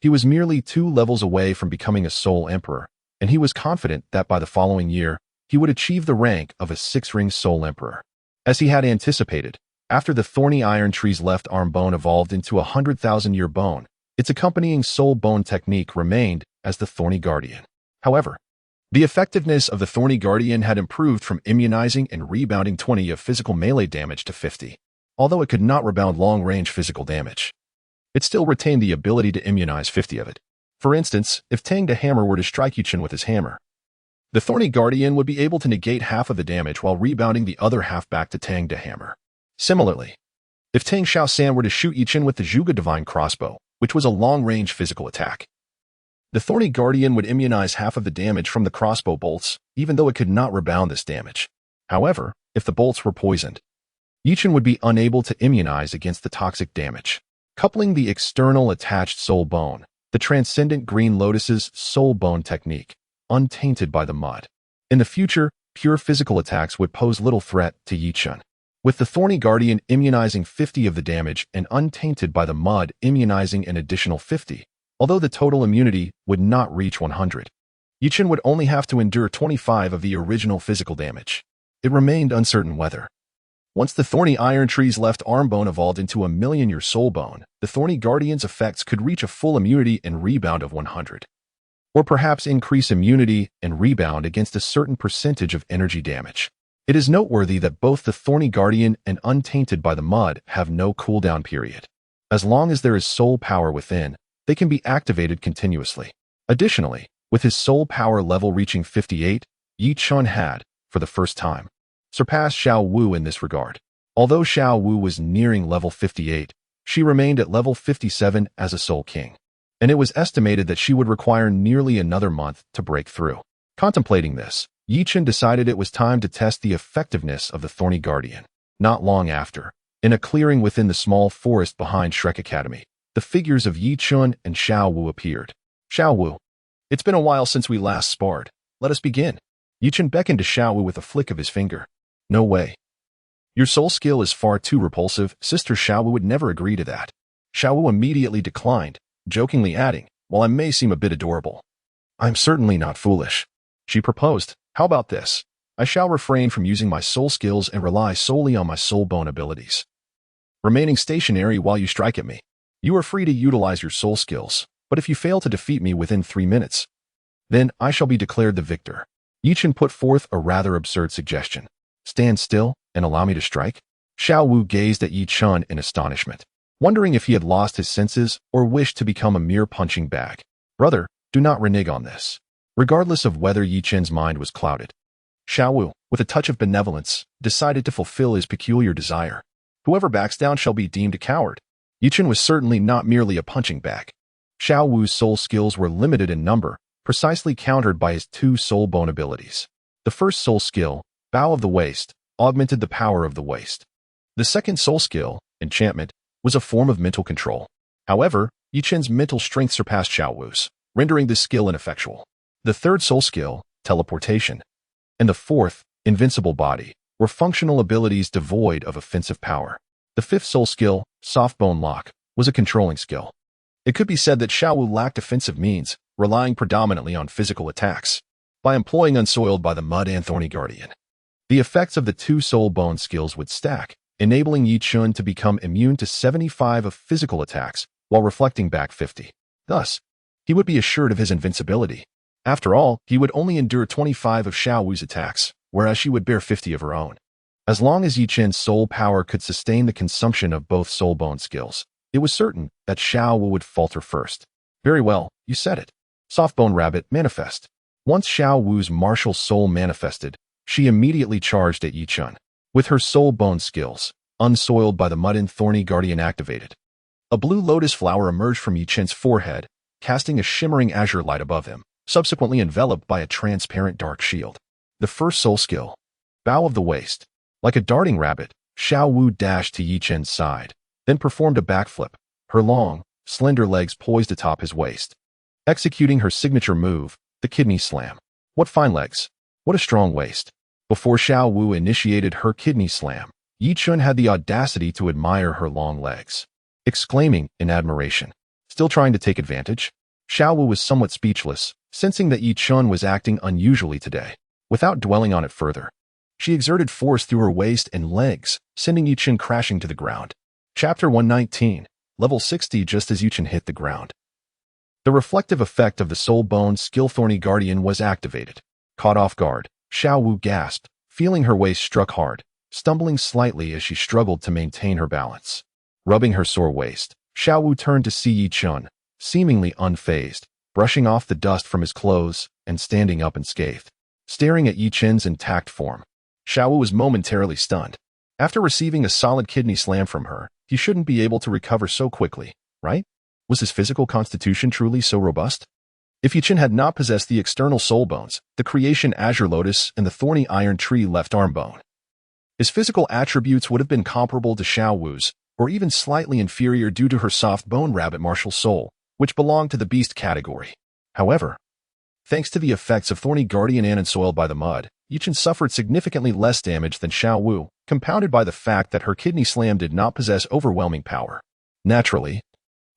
he was merely 2 levels away from becoming a Soul Emperor, and he was confident that by the following year, he would achieve the rank of a 6-ring Soul Emperor. As he had anticipated, after the thorny iron tree's left arm bone evolved into a 100,000-year bone, its accompanying soul bone technique remained as the Thorny Guardian. However, the effectiveness of the Thorny Guardian had improved from immunizing and rebounding 20 of physical melee damage to 50. Although it could not rebound long-range physical damage, it still retained the ability to immunize 50 of it. For instance, if Tang the Hammer were to strike Yichun with his hammer, the Thorny Guardian would be able to negate half of the damage while rebounding the other half back to Tang the Hammer. Similarly, if Tang Xiaosan were to shoot Yichun with the Zhuge Divine Crossbow, which was a long-range physical attack, the Thorny Guardian would immunize half of the damage from the crossbow bolts, even though it could not rebound this damage. However, if the bolts were poisoned, Yichen would be unable to immunize against the toxic damage. Coupling the external attached soul bone, the transcendent Green Lotus's soul bone technique, untainted by the mud. In the future, pure physical attacks would pose little threat to Yichen. With the Thorny Guardian immunizing 50 of the damage and untainted by the mud immunizing an additional 50, although the total immunity would not reach 100. Yichen would only have to endure 25 of the original physical damage. It remained uncertain whether. Once the Thorny Iron Tree's left arm bone evolved into a million-year soul bone, the Thorny Guardian's effects could reach a full immunity and rebound of 100. Or perhaps increase immunity and rebound against a certain percentage of energy damage. It is noteworthy that both the Thorny Guardian and Untainted by the Mud have no cooldown period. As long as there is soul power within, they can be activated continuously. Additionally, with his soul power level reaching 58, Yichen had, for the first time, surpassed Xiao Wu in this regard. Although Xiao Wu was nearing level 58, she remained at level 57 as a Soul King, and it was estimated that she would require nearly another month to break through. Contemplating this, Yichen decided it was time to test the effectiveness of the Thorny Guardian. Not long after, in a clearing within the small forest behind Shrek Academy, the figures of Yichen and Xiao Wu appeared. Xiao Wu, it's been a while since we last sparred. Let us begin. Yichen beckoned to Xiao Wu with a flick of his finger. No way. Your soul skill is far too repulsive. Sister Xiao Wu would never agree to that. Xiao Wu immediately declined, jokingly adding, while I may seem a bit adorable, I'm certainly not foolish. She proposed, how about this? I shall refrain from using my soul skills and rely solely on my soul bone abilities, remaining stationary while you strike at me. You are free to utilize your soul skills, but if you fail to defeat me within 3 minutes, then I shall be declared the victor. Yichen put forth a rather absurd suggestion. Stand still and allow me to strike? Xiao Wu gazed at Yichen in astonishment, wondering if he had lost his senses or wished to become a mere punching bag. Brother, do not renege on this. Regardless of whether Yichen's mind was clouded, Xiao Wu, with a touch of benevolence, decided to fulfill his peculiar desire. Whoever backs down shall be deemed a coward. Yichen was certainly not merely a punching bag. Xiao Wu's soul skills were limited in number, precisely countered by his 2 soul bone abilities. The first soul skill, Bow of the Waste, augmented the power of the waste. The second soul skill, Enchantment, was a form of mental control. However, Yichen's mental strength surpassed Xiao Wu's, rendering this skill ineffectual. The third soul skill, Teleportation, and the fourth, Invincible Body, were functional abilities devoid of offensive power. The fifth soul skill, Soft Bone Lock, was a controlling skill. It could be said that Xiao Wu lacked offensive means, relying predominantly on physical attacks. By employing Unsoiled by the Mud and Thorny Guardian, the effects of the 2 soul bone skills would stack, enabling Yichen to become immune to 75 of physical attacks while reflecting back 50. Thus, he would be assured of his invincibility. After all, he would only endure 25 of Xiao Wu's attacks, whereas she would bear 50 of her own. As long as Yichen's soul power could sustain the consumption of both soul bone skills, it was certain that Xiao Wu would falter first. Very well, you said it. Softbone Rabbit, manifest. Once Xiao Wu's martial soul manifested, she immediately charged at Yichen. With her soul bone skills, Unsoiled by the Mud and Thorny Guardian activated, a blue lotus flower emerged from Yichen's forehead, casting a shimmering azure light above him, subsequently enveloped by a transparent dark shield. The first soul skill, Bow of the Waste. Like a darting rabbit, Xiao Wu dashed to Yichen's side, then performed a backflip, her long, slender legs poised atop his waist, executing her signature move, the Kidney Slam. What fine legs! What a strong waist! Before Xiao Wu initiated her Kidney Slam, Yichen had the audacity to admire her long legs, exclaiming in admiration. Still trying to take advantage? Xiao Wu was somewhat speechless, sensing that Yichen was acting unusually today. Without dwelling on it further, she exerted force through her waist and legs, sending Yichen crashing to the ground. Chapter 119, Level 60. Just as Yichen hit the ground, the reflective effect of the soul bone skill Thorny Guardian was activated. Caught off guard, Xiao Wu gasped, feeling her waist struck hard, stumbling slightly as she struggled to maintain her balance. Rubbing her sore waist, Xiao Wu turned to see Yichen, seemingly unfazed, brushing off the dust from his clothes and standing up unscathed. Staring at Yichen's intact form, Xiao Wu was momentarily stunned. After receiving a solid kidney slam from her, he shouldn't be able to recover so quickly, right? Was his physical constitution truly so robust? If Yichen had not possessed the external soul bones, the creation Azure Lotus and the Thorny Iron Tree left arm bone, His physical attributes would have been comparable to Xiao Wu's, or even slightly inferior due to her soft-bone rabbit martial soul, which belonged to the beast category. However, thanks to the effects of Thorny Guardian and soiled by the mud, Yichen suffered significantly less damage than Xiao Wu, compounded by the fact that her kidney slam did not possess overwhelming power. Naturally,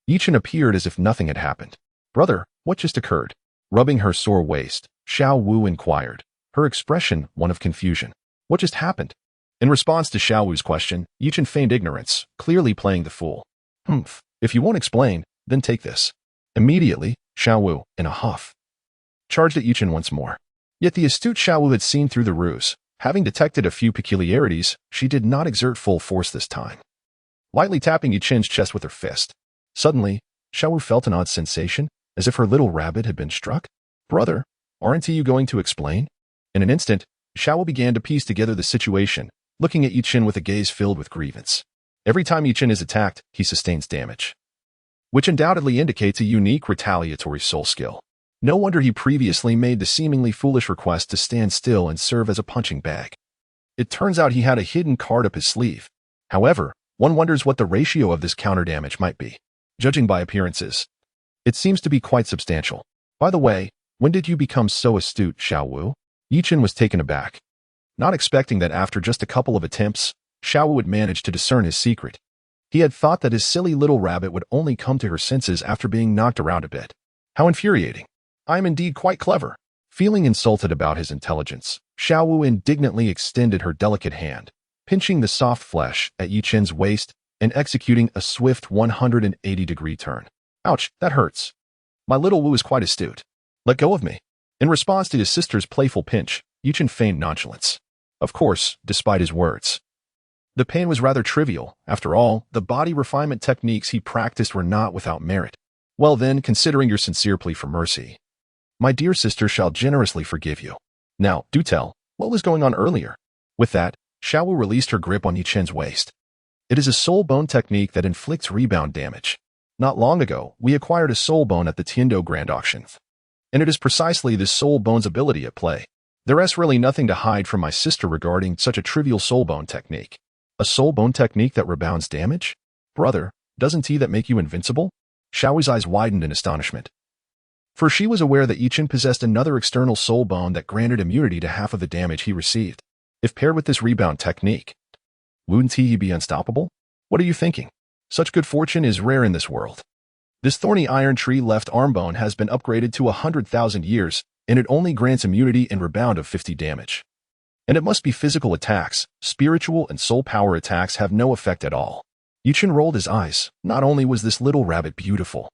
Yichen appeared as if nothing had happened. "Brother, what just occurred?" Rubbing her sore waist, Xiao Wu inquired, her expression one of confusion. "What just happened?" In response to Xiao Wu's question, Yichen feigned ignorance, clearly playing the fool. "Humph, if you won't explain, then take this." Immediately, Xiao Wu, in a huff, charged at Yichen once more. Yet the astute Xiao Wu had seen through the ruse. Having detected a few peculiarities, she did not exert full force this time. Lightly tapping Yichen's chest with her fist. Suddenly, Xiao Wu felt an odd sensation, as if her little rabbit had been struck. "Brother, aren't you going to explain?" In an instant, Xiao Wu began to piece together the situation, looking at Yichen with a gaze filled with grievance. Every time Yichen is attacked, he sustains damage, which undoubtedly indicates a unique retaliatory soul skill. No wonder he previously made the seemingly foolish request to stand still and serve as a punching bag. It turns out he had a hidden card up his sleeve. However, one wonders what the ratio of this counter damage might be. Judging by appearances, it seems to be quite substantial. By the way, when did you become so astute, Xiao Wu? Yichen was taken aback, not expecting that after just a couple of attempts, Xiao Wu would manage to discern his secret. He had thought that his silly little rabbit would only come to her senses after being knocked around a bit. How infuriating. "I am indeed quite clever." Feeling insulted about his intelligence, Xiao Wu indignantly extended her delicate hand, pinching the soft flesh at Yichen's waist and executing a swift 180-degree turn. "Ouch, that hurts. My little Wu is quite astute. Let go of me." In response to his sister's playful pinch, Yichen feigned nonchalance. Of course, despite his words, the pain was rather trivial. After all, the body refinement techniques he practiced were not without merit. "Well then, considering your sincere plea for mercy, my dear sister shall generously forgive you. Now, do tell, what was going on earlier?" With that, Xiao Wu released her grip on Yichen's waist. "It is a soul bone technique that inflicts rebound damage. Not long ago, we acquired a soul bone at the Tiando Grand Auction, and it is precisely this soul bone's ability at play. There is really nothing to hide from my sister regarding such a trivial soul bone technique." "A soul bone technique that rebounds damage? Brother, doesn't that make you invincible?" Xiao Wu's eyes widened in astonishment, for she was aware that Yichen possessed another external soul bone that granted immunity to half of the damage he received. If paired with this rebound technique, wouldn't he be unstoppable? What are you thinking? Such good fortune is rare in this world. This thorny iron tree left arm bone has been upgraded to 100,000 years, and it only grants immunity and rebound of 50 damage. And it must be physical attacks. Spiritual and soul power attacks have no effect at all. Yichen rolled his eyes. Not only was this little rabbit beautiful,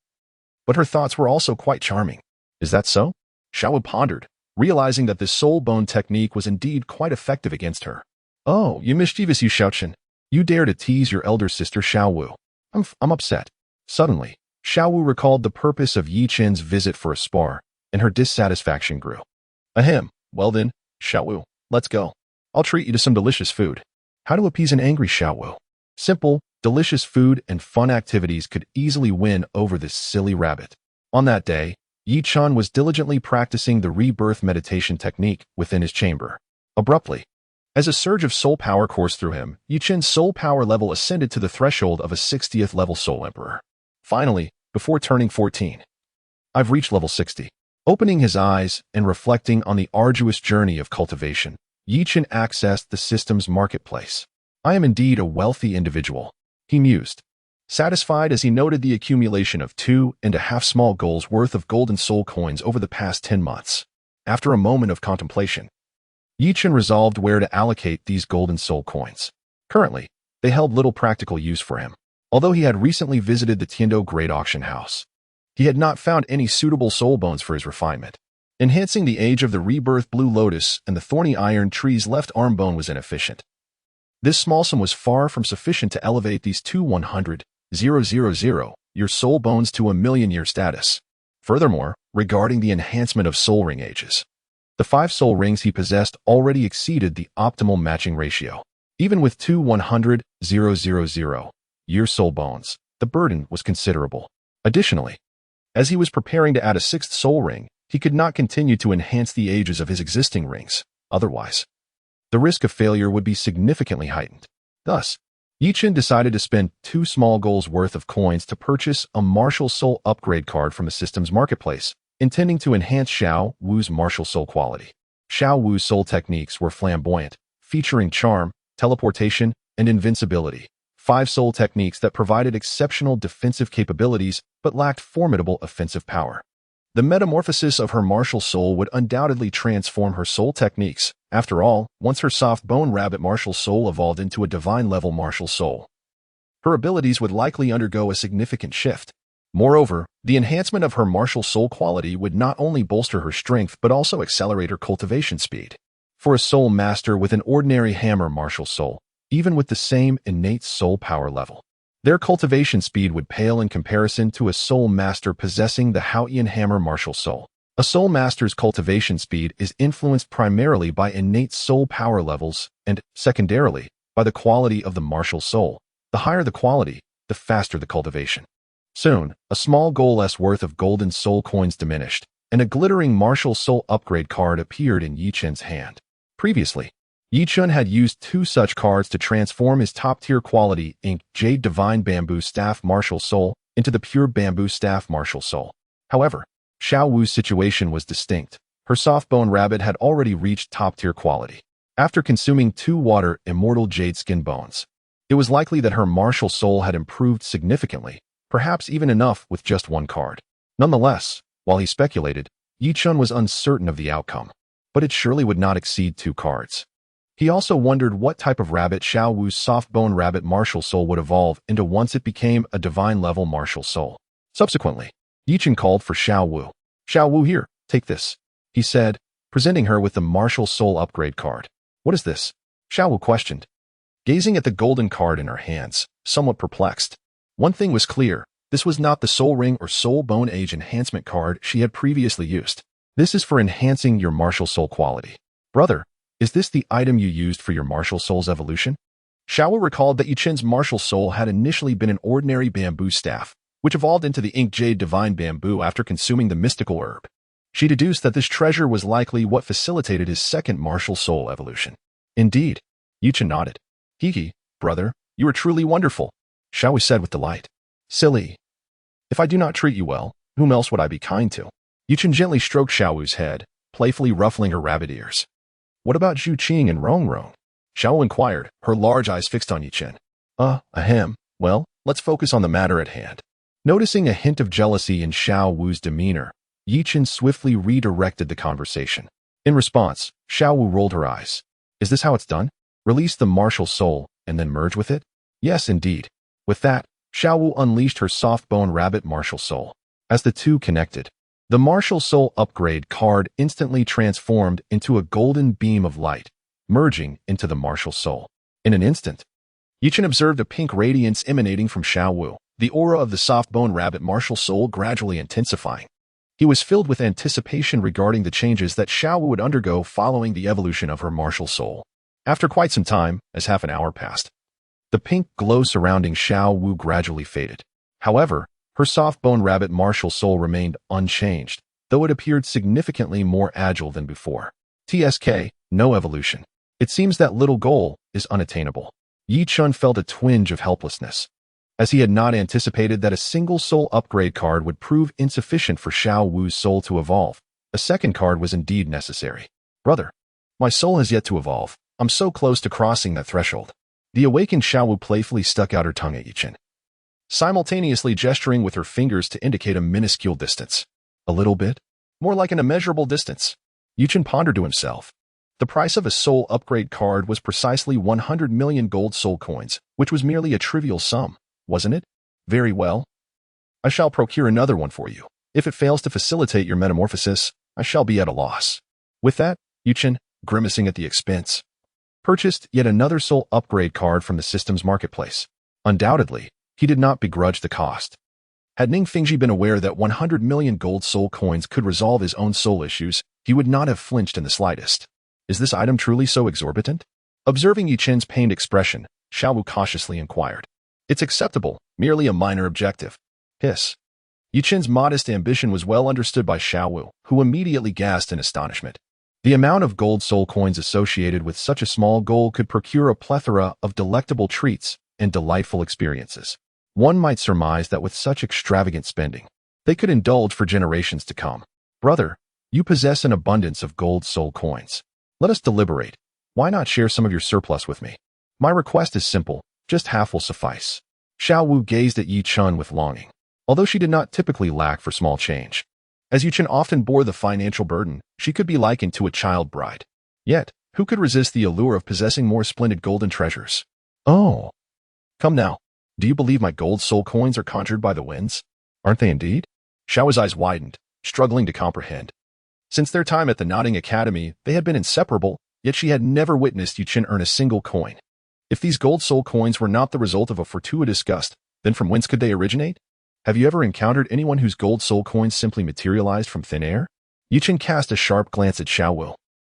but her thoughts were also quite charming. "Is that so?" Xiao Wu pondered, realizing that this soul bone technique was indeed quite effective against her. "Oh, you mischievous you Xiaochen. You dare to tease your elder sister Xiao Wu. I'm upset." Suddenly, Xiao Wu recalled the purpose of Yichen's visit for a spar, and her dissatisfaction grew. "Ahem, well then, Xiao Wu, let's go. I'll treat you to some delicious food." How to appease an angry Xiao Wu? Simple, delicious food and fun activities could easily win over this silly rabbit. On that day, Yichen was diligently practicing the rebirth meditation technique within his chamber. Abruptly, as a surge of soul power coursed through him, Yichen's soul power level ascended to the threshold of a 60th level soul emperor. Finally, before turning 14, "I've reached level 60. Opening his eyes and reflecting on the arduous journey of cultivation, Yichen accessed the system's marketplace. "I am indeed a wealthy individual," he mused, satisfied as he noted the accumulation of 2.5 small goals worth of golden soul coins over the past 10 months. After a moment of contemplation, Yichen resolved where to allocate these golden soul coins. Currently, they held little practical use for him. Although he had recently visited the Tiando Great Auction House, he had not found any suitable soul bones for his refinement. Enhancing the age of the rebirth blue lotus and the thorny iron tree's left arm bone was inefficient. This small sum was far from sufficient to elevate these 100,000 year soul bones to a million-year status. Furthermore, regarding the enhancement of soul ring ages, the 5 soul rings he possessed already exceeded the optimal matching ratio. Even with 100,000 year soul bones, the burden was considerable. Additionally, as he was preparing to add a 6th soul ring, he could not continue to enhance the ages of his existing rings. Otherwise, the risk of failure would be significantly heightened. Thus, Yichen decided to spend 2 small goals worth of coins to purchase a martial soul upgrade card from the system's marketplace, intending to enhance Xiao Wu's martial soul quality. Xiao Wu's soul techniques were flamboyant, featuring charm, teleportation, and invincibility. 5 soul techniques that provided exceptional defensive capabilities but lacked formidable offensive power. The metamorphosis of her martial soul would undoubtedly transform her soul techniques. After all, once her soft bone rabbit martial soul evolved into a divine-level martial soul, her abilities would likely undergo a significant shift. Moreover, the enhancement of her martial soul quality would not only bolster her strength but also accelerate her cultivation speed. For a soul master with an ordinary hammer martial soul, even with the same innate soul power level, their cultivation speed would pale in comparison to a soul master possessing the Haotian hammer martial soul. A soul master's cultivation speed is influenced primarily by innate soul power levels and, secondarily, by the quality of the martial soul. The higher the quality, the faster the cultivation. Soon, a small goal-less worth of golden soul coins diminished, and a glittering martial soul upgrade card appeared in Yichen's hand. Previously, Yichen had used 2 such cards to transform his top-tier quality Ink Jade Divine Bamboo Staff Martial Soul into the Pure Bamboo Staff Martial Soul. However, Xiao Wu's situation was distinct. Her soft bone rabbit had already reached top-tier quality. After consuming 2 water immortal jade skin bones, it was likely that her martial soul had improved significantly, perhaps even enough with just 1 card. Nonetheless, while he speculated, Yichen was uncertain of the outcome, but it surely would not exceed 2 cards. He also wondered what type of rabbit Xiao Wu's soft bone rabbit martial soul would evolve into once it became a divine-level martial soul. Subsequently, Yichen called for Xiao Wu. "Xiao Wu, here, take this," he said, presenting her with the martial soul upgrade card. "What is this?" Xiao Wu questioned, gazing at the golden card in her hands, somewhat perplexed. One thing was clear, this was not the soul ring or soul bone age enhancement card she had previously used. "This is for enhancing your martial soul quality. Brother, is this the item you used for your martial soul's evolution?" Xiao Wu recalled that Yichen's martial soul had initially been an ordinary bamboo staff, which evolved into the Ink Jade Divine Bamboo after consuming the mystical herb. She deduced that this treasure was likely what facilitated his second martial soul evolution. "Indeed," Yichen nodded. "Hiki, brother, you are truly wonderful," Xiao Wu said with delight. "Silly. If I do not treat you well, whom else would I be kind to?" Yichen gently stroked Xiao Wu's head, playfully ruffling her rabbit ears. "What about Zhu Qing and Rong Rong?" Xiao Wu inquired, her large eyes fixed on Yichen. Ahem. Well, let's focus on the matter at hand." Noticing a hint of jealousy in Xiao Wu's demeanor, Yichen swiftly redirected the conversation. In response, Xiao Wu rolled her eyes. "Is this how it's done? Release the martial soul and then merge with it?" "Yes, indeed." With that, Xiao Wu unleashed her soft bone rabbit martial soul. As the two connected, the martial soul upgrade card instantly transformed into a golden beam of light, merging into the martial soul. In an instant, Yichen observed a pink radiance emanating from Xiao Wu, the aura of the soft bone rabbit martial soul gradually intensifying. He was filled with anticipation regarding the changes that Xiao Wu would undergo following the evolution of her martial soul. After quite some time, as half an hour passed, the pink glow surrounding Xiao Wu gradually faded. However, her soft bone rabbit martial soul remained unchanged, though it appeared significantly more agile than before. TSK, no evolution. It seems that little goal is unattainable. Yichen felt a twinge of helplessness, as he had not anticipated that a single soul upgrade card would prove insufficient for Xiao Wu's soul to evolve. A second card was indeed necessary. "Brother, my soul has yet to evolve. I'm so close to crossing that threshold." The awakened Xiao Wu playfully stuck out her tongue at Yichen, simultaneously gesturing with her fingers to indicate a minuscule distance. "A little bit? More like an immeasurable distance." Yichen pondered to himself. The price of a soul upgrade card was precisely 100 million gold soul coins, which was merely a trivial sum, wasn't it? "Very well. I shall procure another one for you. If it fails to facilitate your metamorphosis, I shall be at a loss." With that, Yichen, grimacing at the expense, purchased yet another soul upgrade card from the system's marketplace. Undoubtedly, he did not begrudge the cost. Had Ning Fingji been aware that 100 million gold soul coins could resolve his own soul issues, he would not have flinched in the slightest. "Is this item truly so exorbitant?" Observing Yichen's pained expression, Xiao Wu cautiously inquired. "It's acceptable, merely a minor objective." Hiss. Yichen's modest ambition was well understood by Xiao Wu, who immediately gasped in astonishment. The amount of gold soul coins associated with such a small goal could procure a plethora of delectable treats and delightful experiences. One might surmise that with such extravagant spending, they could indulge for generations to come. Brother, you possess an abundance of gold soul coins. Let us deliberate. Why not share some of your surplus with me? My request is simple, just half will suffice. Xiao Wu gazed at Yi Chun with longing, although she did not typically lack for small change. As Yi Chun often bore the financial burden, she could be likened to a child bride. Yet, who could resist the allure of possessing more splendid golden treasures? Oh. Come now. Do you believe my gold soul coins are conjured by the winds? Aren't they indeed? Xiao's eyes widened, struggling to comprehend. Since their time at the Nodding Academy, they had been inseparable, yet she had never witnessed Yi Chun earn a single coin. If these gold soul coins were not the result of a fortuitous gust, then from whence could they originate? Have you ever encountered anyone whose gold soul coins simply materialized from thin air? Yi Chun cast a sharp glance at Xiao Wu.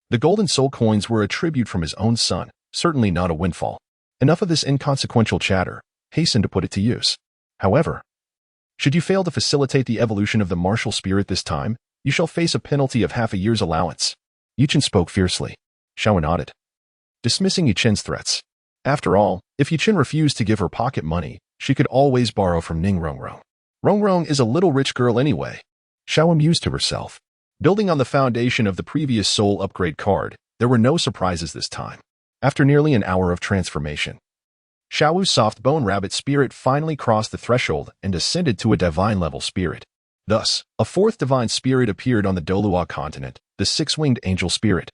The golden soul coins were a tribute from his own son, certainly not a windfall. Enough of this inconsequential chatter. Hasten to put it to use. However, should you fail to facilitate the evolution of the martial spirit this time, you shall face a penalty of half a year's allowance. Yi Chun spoke fiercely. Xiao Wu nodded, dismissing Yi Chun's threats. After all, if Yi Chun refused to give her pocket money, she could always borrow from Ning Rongrong. Rongrong is a little rich girl anyway. Xiao mused to herself. Building on the foundation of the previous soul upgrade card, there were no surprises this time. After nearly an hour of transformation, Xiao Wu's soft bone rabbit spirit finally crossed the threshold and ascended to a divine level spirit. Thus, a fourth divine spirit appeared on the Douluo Continent, the six-winged angel spirit,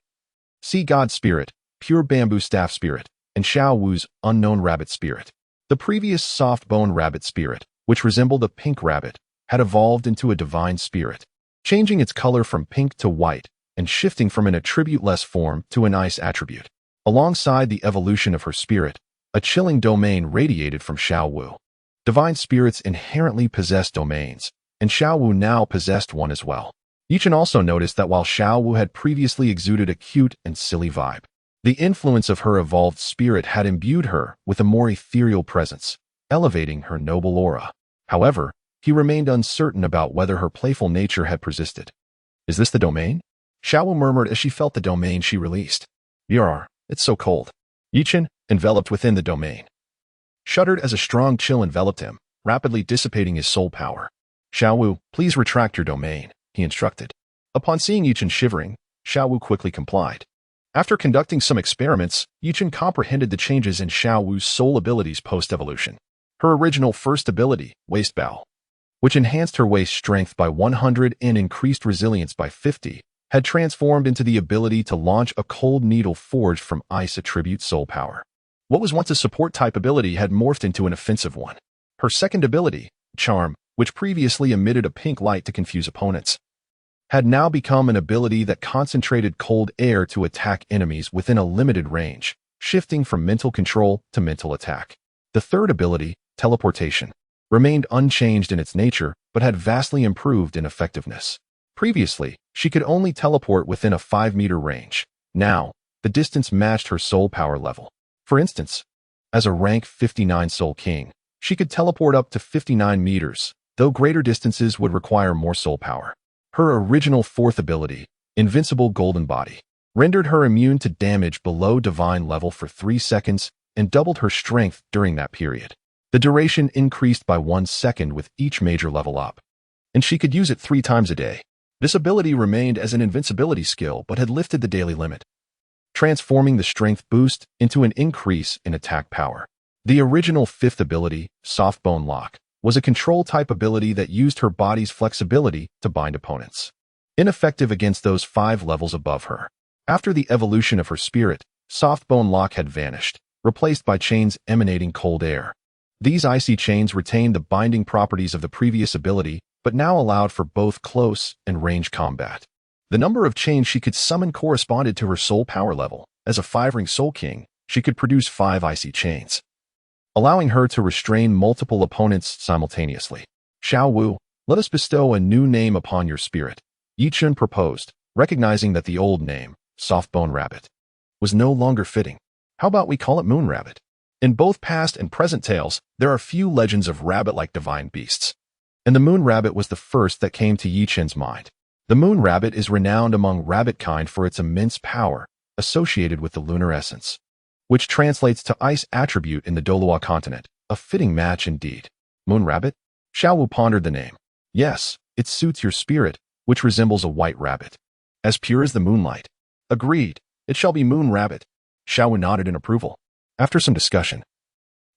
sea god spirit, pure bamboo staff spirit, and Xiao Wu's unknown rabbit spirit. The previous soft bone rabbit spirit, which resembled a pink rabbit, had evolved into a divine spirit, changing its color from pink to white and shifting from an attribute-less form to an ice attribute. Alongside the evolution of her spirit, a chilling domain radiated from Xiao Wu. Divine spirits inherently possess domains, and Xiao Wu now possessed one as well. Yi Chun also noticed that while Xiao Wu had previously exuded a cute and silly vibe, the influence of her evolved spirit had imbued her with a more ethereal presence, elevating her noble aura. However, he remained uncertain about whether her playful nature had persisted. Is this the domain? Xiao Wu murmured as she felt the domain she released. Yar, it's so cold. Yi Chun, enveloped within the domain, shuddered as a strong chill enveloped him, rapidly dissipating his soul power. Xiao Wu, please retract your domain, he instructed. Upon seeing Yi Chun shivering, Xiao Wu quickly complied. After conducting some experiments, Yi Chun comprehended the changes in Xiao Wu's soul abilities post-evolution. Her original first ability, Waist Bow, which enhanced her waist strength by 100 and increased resilience by 50, had transformed into the ability to launch a cold needle forged from ice attribute soul power. What was once a support-type ability had morphed into an offensive one. Her second ability, Charm, which previously emitted a pink light to confuse opponents, had now become an ability that concentrated cold air to attack enemies within a limited range, shifting from mental control to mental attack. The third ability, Teleportation, remained unchanged in its nature but had vastly improved in effectiveness. Previously, she could only teleport within a 5-meter range. Now, the distance matched her soul power level. For instance, as a rank 59 Soul King, she could teleport up to 59 meters, though greater distances would require more soul power. Her original fourth ability, Invincible Golden Body, rendered her immune to damage below divine level for 3 seconds and doubled her strength during that period. The duration increased by 1 second with each major level up, and she could use it 3 times a day. This ability remained as an invincibility skill but had lifted the daily limit, transforming the strength boost into an increase in attack power. The original fifth ability, Soft Bone Lock, was a control-type ability that used her body's flexibility to bind opponents, ineffective against those 5 levels above her. After the evolution of her spirit, Soft Bone Lock had vanished, replaced by chains emanating cold air. These icy chains retained the binding properties of the previous ability, but now allowed for both close and range combat. The number of chains she could summon corresponded to her soul power level. As a 5-ring Soul King, she could produce 5 icy chains, allowing her to restrain multiple opponents simultaneously. Xiao Wu, let us bestow a new name upon your spirit, Yi Chun proposed, recognizing that the old name, Soft Bone Rabbit, was no longer fitting. How about we call it Moon Rabbit? In both past and present tales, there are few legends of rabbit-like divine beasts, and the Moon Rabbit was the first that came to Yi Chun's mind. The moon rabbit is renowned among rabbit kind for its immense power associated with the lunar essence, which translates to ice attribute in the Douluo Continent. A fitting match indeed. Moon rabbit? Xiaowu pondered the name. Yes, it suits your spirit, which resembles a white rabbit. As pure as the moonlight. Agreed. It shall be moon rabbit. Xiaowu nodded in approval. After some discussion,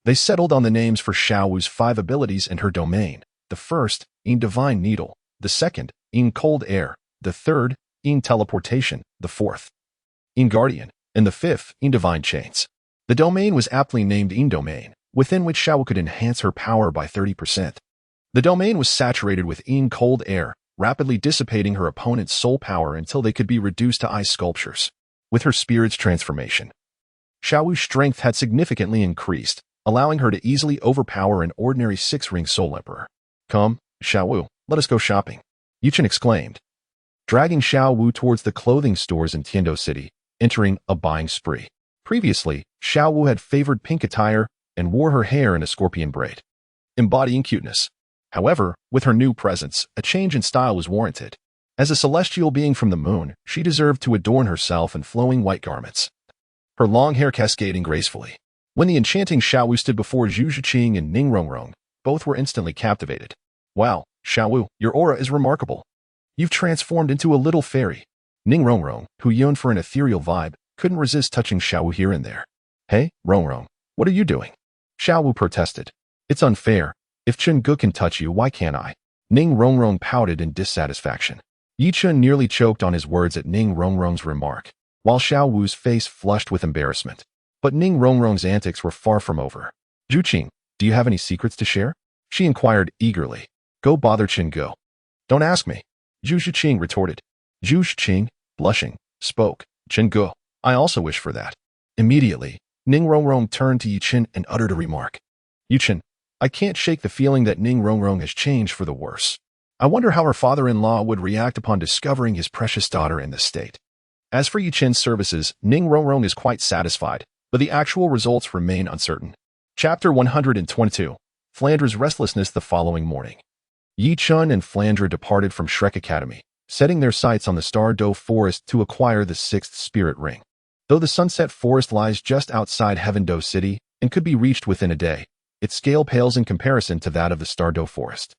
they settled on the names for Xiaowu's 5 abilities and her domain. The first, in divine needle. The second, in cold air. The third, in teleportation. The fourth, in guardian. And the fifth, in divine chains. The domain was aptly named in domain, within which Xiaowu could enhance her power by 30%. The domain was saturated with in cold air, rapidly dissipating her opponent's soul power until they could be reduced to ice sculptures. With her spirit's transformation, Xiaowu's strength had significantly increased, allowing her to easily overpower an ordinary 6-ring soul emperor. Come, Xiaowu, let us go shopping, Yuchen exclaimed, dragging Xiaowu towards the clothing stores in Tiando City, entering a buying spree. Previously, Xiaowu had favored pink attire and wore her hair in a scorpion braid, embodying cuteness. However, with her new presence, a change in style was warranted. As a celestial being from the moon, she deserved to adorn herself in flowing white garments, her long hair cascading gracefully. When the enchanting Xiaowu stood before Zhu Zhiqing and Ning Rongrong, both were instantly captivated. Wow, Xiaowu, your aura is remarkable. You've transformed into a little fairy. Ning Rongrong, who yearned for an ethereal vibe, couldn't resist touching Xiaowu here and there. Hey, Rongrong, what are you doing? Xiaowu protested. It's unfair. If Chen Gu can touch you, why can't I? Ning Rongrong pouted in dissatisfaction. Yi Chen nearly choked on his words at Ning Rongrong's remark, while Xiaowu's face flushed with embarrassment. But Ning Rongrong's antics were far from over. Zhu Qing, do you have any secrets to share? She inquired eagerly. Go bother Chen Gu. Don't ask me, Zhu Zhiqing retorted. Zhu Zhiqing, blushing, spoke. Chen Gu, I also wish for that. Immediately, Ning Rongrong turned to Yi Chen and uttered a remark. Yi Chen, I can't shake the feeling that Ning Rongrong has changed for the worse. I wonder how her father-in-law would react upon discovering his precious daughter in this state. As for Yi Chen's services, Ning Rongrong is quite satisfied, but the actual results remain uncertain. Chapter 122. Flandra's restlessness the following morning. Yi Chen and Flandra departed from Shrek Academy, setting their sights on the Star Doe Forest to acquire the 6th spirit ring. Though the Sunset Forest lies just outside Heaven Doe City and could be reached within a day, its scale pales in comparison to that of the Star Doe Forest.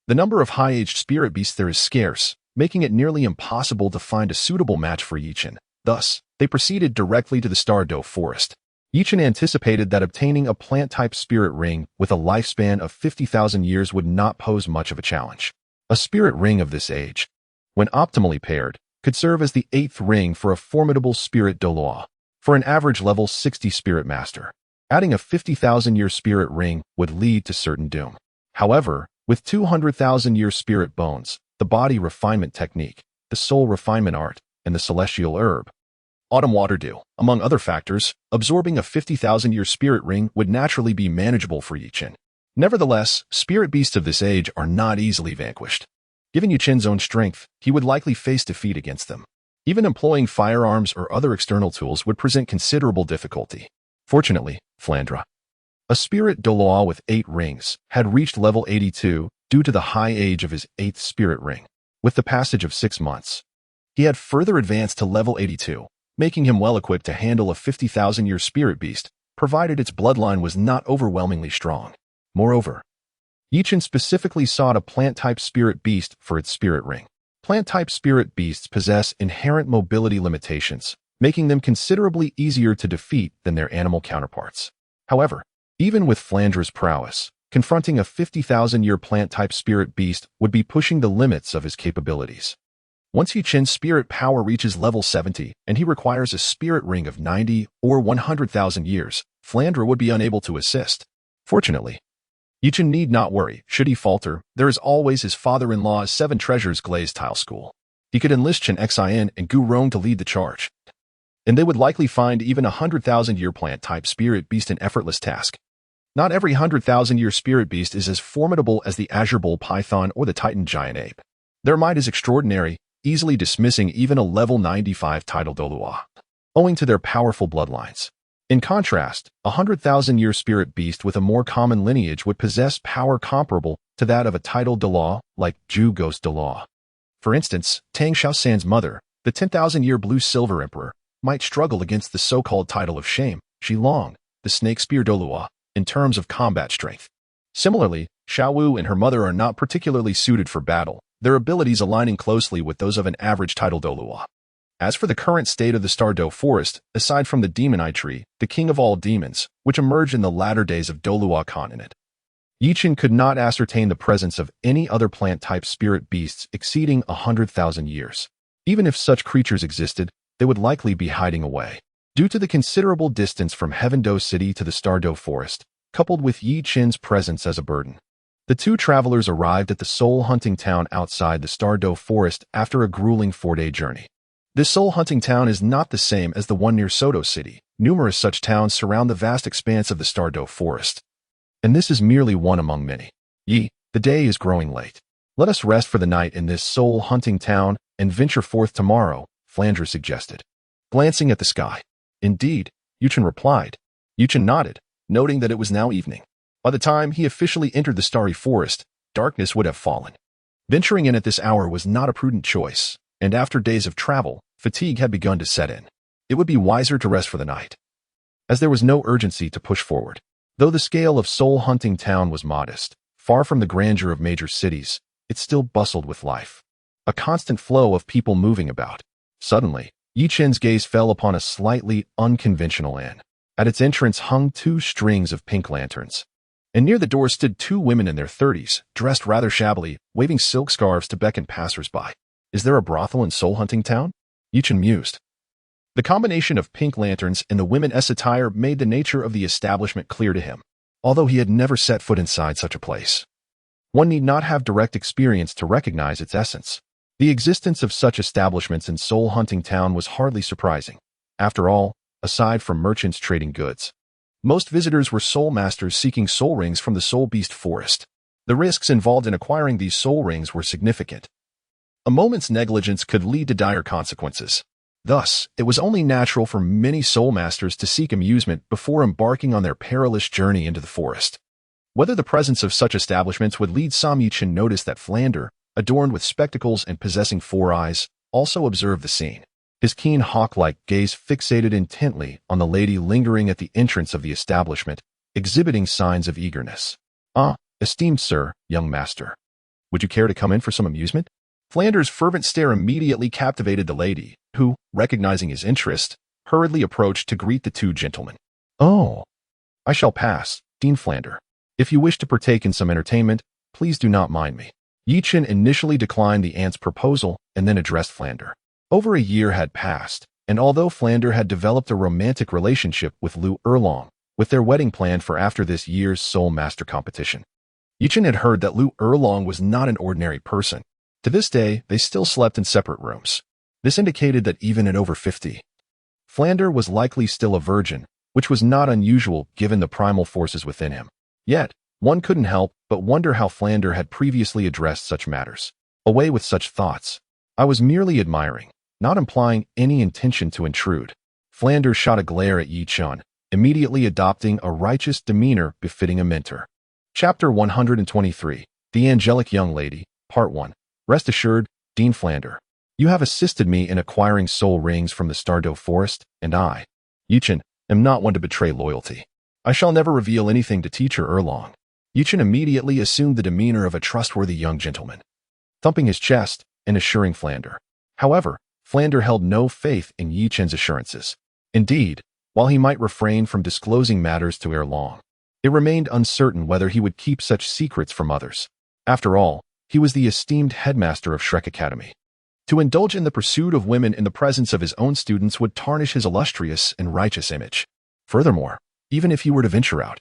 The number of high-aged spirit beasts there is scarce, making it nearly impossible to find a suitable match for Yi Chen. Thus, they proceeded directly to the Star Doe Forest. Yi Chen anticipated that obtaining a plant-type spirit ring with a lifespan of 50,000 years would not pose much of a challenge. A spirit ring of this age, when optimally paired, could serve as the 8th ring for a formidable spirit Douluo, for an average level 60 spirit master. Adding a 50,000-year spirit ring would lead to certain doom. However, with 200,000-year spirit bones, the body refinement technique, the soul refinement art, and the celestial herb, autumn water dew, among other factors, absorbing a 50,000-year spirit ring would naturally be manageable for Yi Chen. Nevertheless, spirit beasts of this age are not easily vanquished. Given Yi Chen's own strength, he would likely face defeat against them. Even employing firearms or other external tools would present considerable difficulty. Fortunately, Flandra, a spirit Douluo with 8 rings, had reached level 82 due to the high age of his 8th spirit ring. With the passage of 6 months, he had further advanced to level 82, making him well-equipped to handle a 50,000-year spirit beast, provided its bloodline was not overwhelmingly strong. Moreover, Yi Chen specifically sought a plant-type spirit beast for its spirit ring. Plant-type spirit beasts possess inherent mobility limitations, making them considerably easier to defeat than their animal counterparts. However, even with Flandra's prowess, confronting a 50,000-year plant-type spirit beast would be pushing the limits of his capabilities. Once Yi Chen's spirit power reaches level 70 and he requires a spirit ring of 90 or 100,000 years, Flandra would be unable to assist. Fortunately, Yi Chen need not worry. Should he falter, there is always his father-in-law's 7 Treasures Glazed Tile School. He could enlist Chen Xin and Gu Rong to lead the charge, and they would likely find even a 100,000-year plant-type spirit beast an effortless task. Not every 100,000-year spirit beast is as formidable as the Azure Bull Python or the Titan Giant Ape. Their might is extraordinary, easily dismissing even a level 95 title Douluo, owing to their powerful bloodlines. In contrast, a 100,000-year spirit beast with a more common lineage would possess power comparable to that of a title Douluo, like Zhu Ghost Douluo. For instance, Tang Xiaosan's mother, the 10,000-year blue-silver emperor, might struggle against the so-called title of shame, Xilong, the snake spear Douluo, in terms of combat strength. Similarly, Xiao Wu and her mother are not particularly suited for battle, their abilities aligning closely with those of an average title Douluo. As for the current state of the Douluo Forest, aside from the demon eye tree, the king of all demons, which emerged in the latter days of Douluo Continent, Yichen could not ascertain the presence of any other plant-type spirit beasts exceeding 100,000 years. Even if such creatures existed, they would likely be hiding away. Due to the considerable distance from Heaven Do City to the Douluo Forest, coupled with Yichen's presence as a burden, the two travelers arrived at the soul-hunting town outside the Douluo Forest after a grueling 4-day journey. This soul-hunting town is not the same as the one near Soto City. Numerous such towns surround the vast expanse of the Douluo Forest, and this is merely one among many. The day is growing late. Let us rest for the night in this soul-hunting town and venture forth tomorrow, Flandre suggested, glancing at the sky. Indeed, Yichen replied. Yichen nodded, noting that it was now evening. By the time he officially entered the starry forest, darkness would have fallen. Venturing in at this hour was not a prudent choice, and after days of travel, fatigue had begun to set in. It would be wiser to rest for the night, as there was no urgency to push forward. Though the scale of Soul Hunting Town was modest, far from the grandeur of major cities, it still bustled with life. A constant flow of people moving about. Suddenly, Yichen's gaze fell upon a slightly unconventional inn. At its entrance hung 2 strings of pink lanterns, and near the door stood 2 women in their 30s, dressed rather shabbily, waving silk scarves to beckon passers-by. Is there a brothel in Soul Hunting Town? Yichen mused. The combination of pink lanterns and the women's attire made the nature of the establishment clear to him, although he had never set foot inside such a place. One need not have direct experience to recognize its essence. The existence of such establishments in Soul Hunting Town was hardly surprising. After all, aside from merchants trading goods, most visitors were soul masters seeking soul rings from the Soul Beast Forest. The risks involved in acquiring these soul rings were significant. A moment's negligence could lead to dire consequences. Thus, it was only natural for many soul masters to seek amusement before embarking on their perilous journey into the forest. Whether the presence of such establishments would lead Yichen notice that Flandre, adorned with spectacles and possessing 4 eyes, also observed the scene. His keen hawk-like gaze fixated intently on the lady lingering at the entrance of the establishment, exhibiting signs of eagerness. "Ah, esteemed sir, young master. Would you care to come in for some amusement?" Flandre's fervent stare immediately captivated the lady, who, recognizing his interest, hurriedly approached to greet the 2 gentlemen. "Oh, I shall pass, Dean Flandre. If you wish to partake in some entertainment, please do not mind me." Yichen initially declined the aunt's proposal and then addressed Flandre. Over a year had passed, and although Flandre had developed a romantic relationship with Lu Erlong, with their wedding planned for after this year's Soul Master competition, Yichen had heard that Lu Erlong was not an ordinary person. To this day, they still slept in separate rooms. This indicated that even at over 50, Flandre was likely still a virgin, which was not unusual given the primal forces within him. Yet, one couldn't help but wonder how Flandre had previously addressed such matters. Away with such thoughts. I was merely admiring, not implying any intention to intrude. Flandre shot a glare at Yichen, immediately adopting a righteous demeanor befitting a mentor. Chapter 123, The Angelic Young Lady, Part 1. Rest assured, Dean Flandre, you have assisted me in acquiring soul rings from the Douluo Forest, and I, Yichen, am not one to betray loyalty. I shall never reveal anything to teacher Erlong. Yichen immediately assumed the demeanor of a trustworthy young gentleman, thumping his chest and assuring Flandre. However, Flandre held no faith in Yichen's assurances. Indeed, while he might refrain from disclosing matters to Erlong, it remained uncertain whether he would keep such secrets from others. After all, he was the esteemed headmaster of Shrek Academy. To indulge in the pursuit of women in the presence of his own students would tarnish his illustrious and righteous image. Furthermore, even if he were to venture out,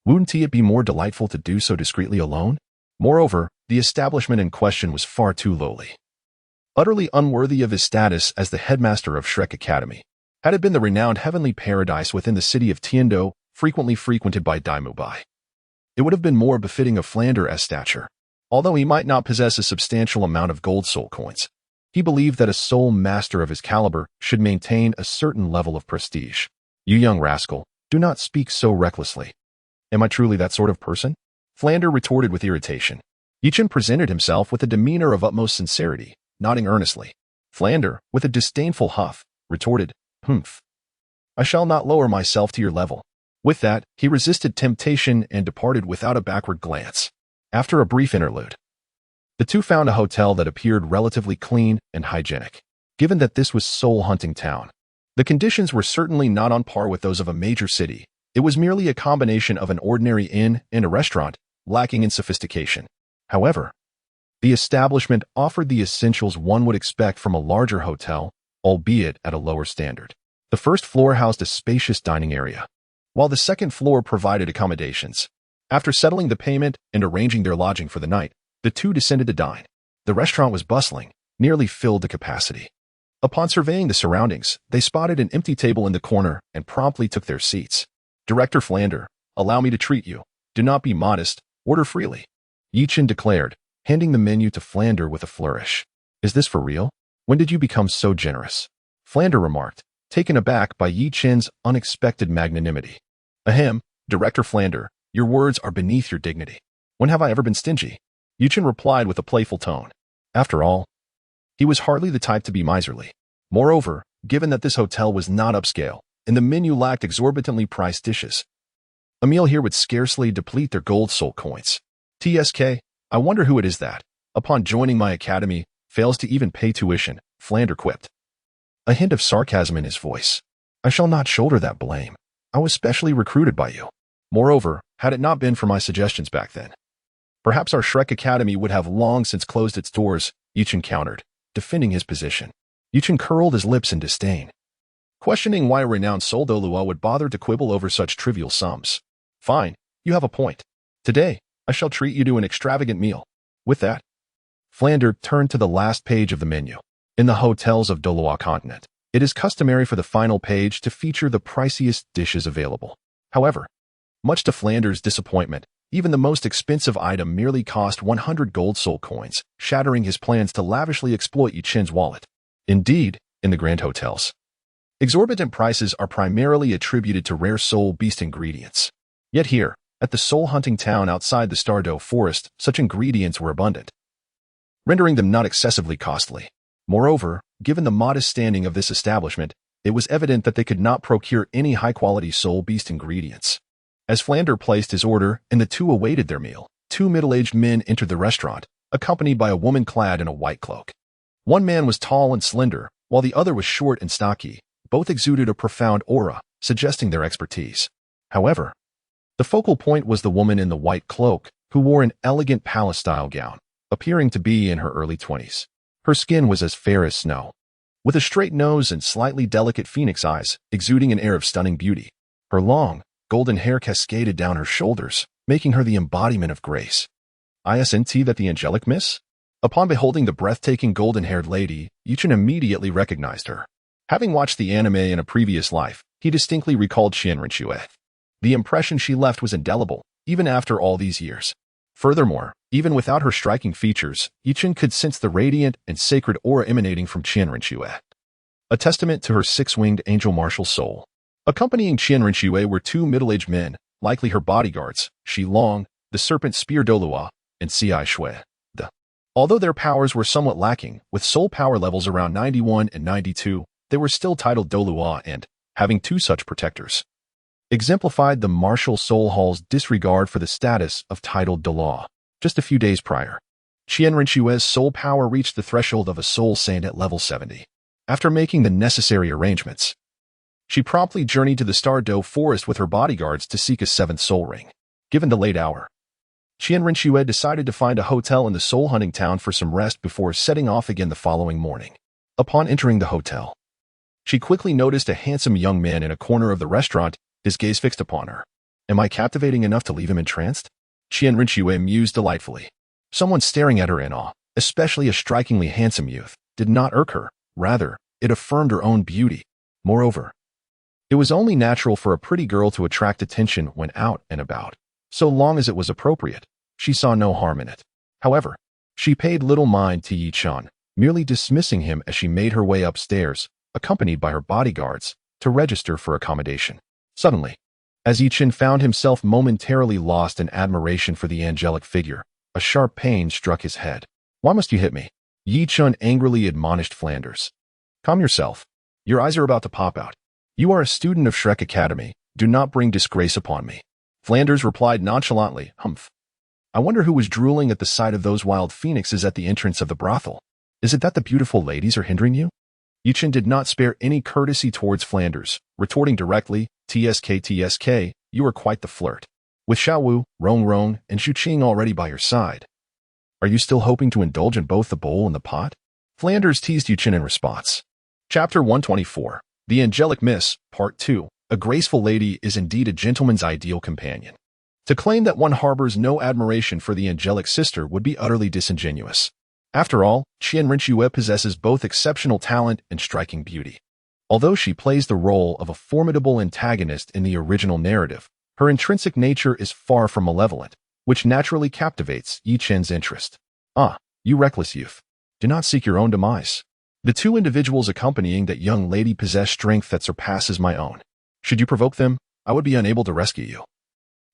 wouldn't it be more delightful to do so discreetly alone? Moreover, the establishment in question was far too lowly, utterly unworthy of his status as the headmaster of Shrek Academy. Had it been the renowned heavenly paradise within the city of Tiando, frequently frequented by Daimubai, it would have been more befitting of Flandre's stature. Although he might not possess a substantial amount of gold soul coins, he believed that a soul master of his caliber should maintain a certain level of prestige. "You young rascal, do not speak so recklessly. Am I truly that sort of person?" Flandre retorted with irritation. Yichen presented himself with a demeanor of utmost sincerity, nodding earnestly. Flander, with a disdainful huff, retorted, "Humph. I shall not lower myself to your level." With that, he resisted temptation and departed without a backward glance. After a brief interlude, the two found a hotel that appeared relatively clean and hygienic. Given that this was Seoul hunting town, the conditions were certainly not on par with those of a major city. It was merely a combination of an ordinary inn and a restaurant, lacking in sophistication. However, the establishment offered the essentials one would expect from a larger hotel, albeit at a lower standard. The first floor housed a spacious dining area, while the second floor provided accommodations. After settling the payment and arranging their lodging for the night, the two descended to dine. The restaurant was bustling, nearly filled to capacity. Upon surveying the surroundings, they spotted an empty table in the corner and promptly took their seats. "Director Flander, allow me to treat you. Do not be modest, order freely," Yi-Chin declared, handing the menu to Flander with a flourish. "Is this for real? When did you become so generous?" Flander remarked, taken aback by Yi-Chin's unexpected magnanimity. "Ahem, Director Flander, your words are beneath your dignity. When have I ever been stingy?" Yi-Chin replied with a playful tone. After all, he was hardly the type to be miserly. Moreover, given that this hotel was not upscale, and the menu lacked exorbitantly priced dishes, a meal here would scarcely deplete their gold soul coins. "TSK, I wonder who it is that, upon joining my academy, fails to even pay tuition," Flander quipped, a hint of sarcasm in his voice. "I shall not shoulder that blame. I was specially recruited by you. Moreover, had it not been for my suggestions back then, perhaps our Shrek Academy would have long since closed its doors," Yi-Chin countered, defending his position. Yi-Chin curled his lips in disdain, questioning why a renowned Seoul Douluo would bother to quibble over such trivial sums. "Fine, you have a point. Today, I shall treat you to an extravagant meal." With that, Flander turned to the last page of the menu. In the hotels of Douluo Continent, it is customary for the final page to feature the priciest dishes available. However, much to Flander's disappointment, even the most expensive item merely cost 100 gold soul coins, shattering his plans to lavishly exploit Yi-Chin's wallet. Indeed, in the grand hotels, exorbitant prices are primarily attributed to rare soul beast ingredients. Yet here, at the soul hunting town outside the Douluo forest, such ingredients were abundant, rendering them not excessively costly. Moreover, given the modest standing of this establishment, it was evident that they could not procure any high-quality soul beast ingredients. As Flander placed his order and the two awaited their meal, two middle-aged men entered the restaurant, accompanied by a woman clad in a white cloak. One man was tall and slender, while the other was short and stocky. Both exuded a profound aura, suggesting their expertise. However, the focal point was the woman in the white cloak, who wore an elegant palace-style gown, appearing to be in her early 20s. Her skin was as fair as snow, with a straight nose and slightly delicate phoenix eyes, exuding an air of stunning beauty. Her long, golden hair cascaded down her shoulders, making her the embodiment of grace. "Isn't that the angelic miss?" Upon beholding the breathtaking golden-haired lady, Yi-Chin immediately recognized her. Having watched the anime in a previous life, he distinctly recalled Qian Rinxue. The impression she left was indelible, even after all these years. Furthermore, even without her striking features, Yi-Chin could sense the radiant and sacred aura emanating from Qian Rinxue, a testament to her six-winged angel martial soul. Accompanying Qian Rinxue were two middle-aged men, likely her bodyguards, Shi Long, the serpent spear Douluo, and Ci Shui. Although their powers were somewhat lacking, with soul power levels around 91 and 92, they were still titled Douluo and, having two such protectors, exemplified the martial soul hall's disregard for the status of titled Douluo. Just a few days prior, Qian Rinxue's soul power reached the threshold of a soul saint at level 70. After making the necessary arrangements, she promptly journeyed to the Douluo forest with her bodyguards to seek a seventh soul ring. Given the late hour, Qian Rinxue decided to find a hotel in the soul hunting town for some rest before setting off again the following morning. Upon entering the hotel, she quickly noticed a handsome young man in a corner of the restaurant, his gaze fixed upon her. "Am I captivating enough to leave him entranced?" Qian Rinxue mused delightfully. Someone staring at her in awe, especially a strikingly handsome youth, did not irk her. Rather, it affirmed her own beauty. Moreover, it was only natural for a pretty girl to attract attention when out and about. So long as it was appropriate, she saw no harm in it. However, she paid little mind to Yi-Chin, merely dismissing him as she made her way upstairs, accompanied by her bodyguards, to register for accommodation. Suddenly, as Yi-Chin found himself momentarily lost in admiration for the angelic figure, a sharp pain struck his head. "Why must you hit me?" Yi Chun angrily admonished Flanders. Calm yourself. Your eyes are about to pop out. You are a student of Shrek Academy. Do not bring disgrace upon me. Flanders replied nonchalantly, Humph. I wonder who was drooling at the sight of those wild phoenixes at the entrance of the brothel. Is it that the beautiful ladies are hindering you? Yi Chun did not spare any courtesy towards Flanders, retorting directly, TSK, you are quite the flirt. With Xiaowu, Rong, and Xu Qing already by your side. Are you still hoping to indulge in both the bowl and the pot? Flanders teased Yi Chun in response. Chapter 124. The Angelic Miss, Part 2. A graceful lady is indeed a gentleman's ideal companion. To claim that one harbors no admiration for the angelic sister would be utterly disingenuous. After all, Qian Rinxue possesses both exceptional talent and striking beauty. Although she plays the role of a formidable antagonist in the original narrative, her intrinsic nature is far from malevolent, which naturally captivates Yi Chun's interest. Ah, you reckless youth. Do not seek your own demise. The two individuals accompanying that young lady possess strength that surpasses my own. Should you provoke them, I would be unable to rescue you.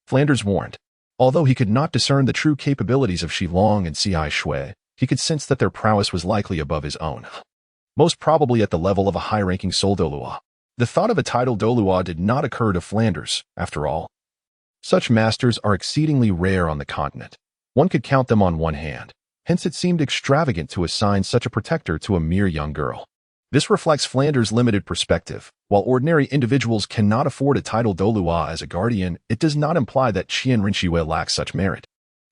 Flanders warned. Although he could not discern the true capabilities of Shilong and Ci Shui, he could sense that their prowess was likely above his own. Most probably at the level of a high-ranking Soul Douluo. The thought of a title Douluo did not occur to Flanders, after all. Such masters are exceedingly rare on the continent. One could count them on one hand. Hence it seemed extravagant to assign such a protector to a mere young girl. This reflects Flanders' limited perspective. While ordinary individuals cannot afford a title Douluo as a guardian, it does not imply that Qian Rinxue lacks such merit.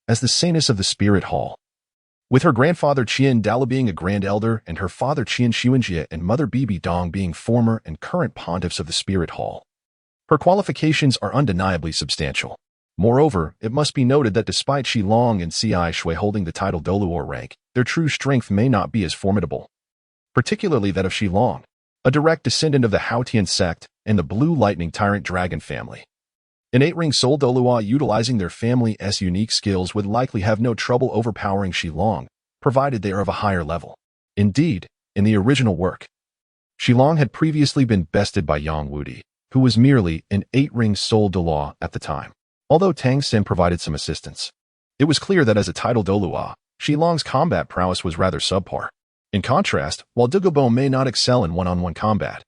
As the saintess of the Spirit Hall, with her grandfather Qian Dala being a grand elder and her father Qian Xuanjie and mother Bibi Dong being former and current pontiffs of the Spirit Hall, her qualifications are undeniably substantial. Moreover, it must be noted that despite Shilong and Ci Shui holding the title Douluo rank, their true strength may not be as formidable. Particularly that of Shilong, a direct descendant of the Haotian sect and the Blue Lightning Tyrant Dragon family. An 8-ring Soul Douluo utilizing their family's unique skills would likely have no trouble overpowering Shilong, provided they are of a higher level. Indeed, in the original work, Shilong had previously been bested by Yang Wudi, who was merely an 8-ring Soul Douluo at the time. Although Tang Xin provided some assistance, it was clear that as a title Douluo, Shilong's combat prowess was rather subpar. In contrast, while Dugabo may not excel in one-on-one combat,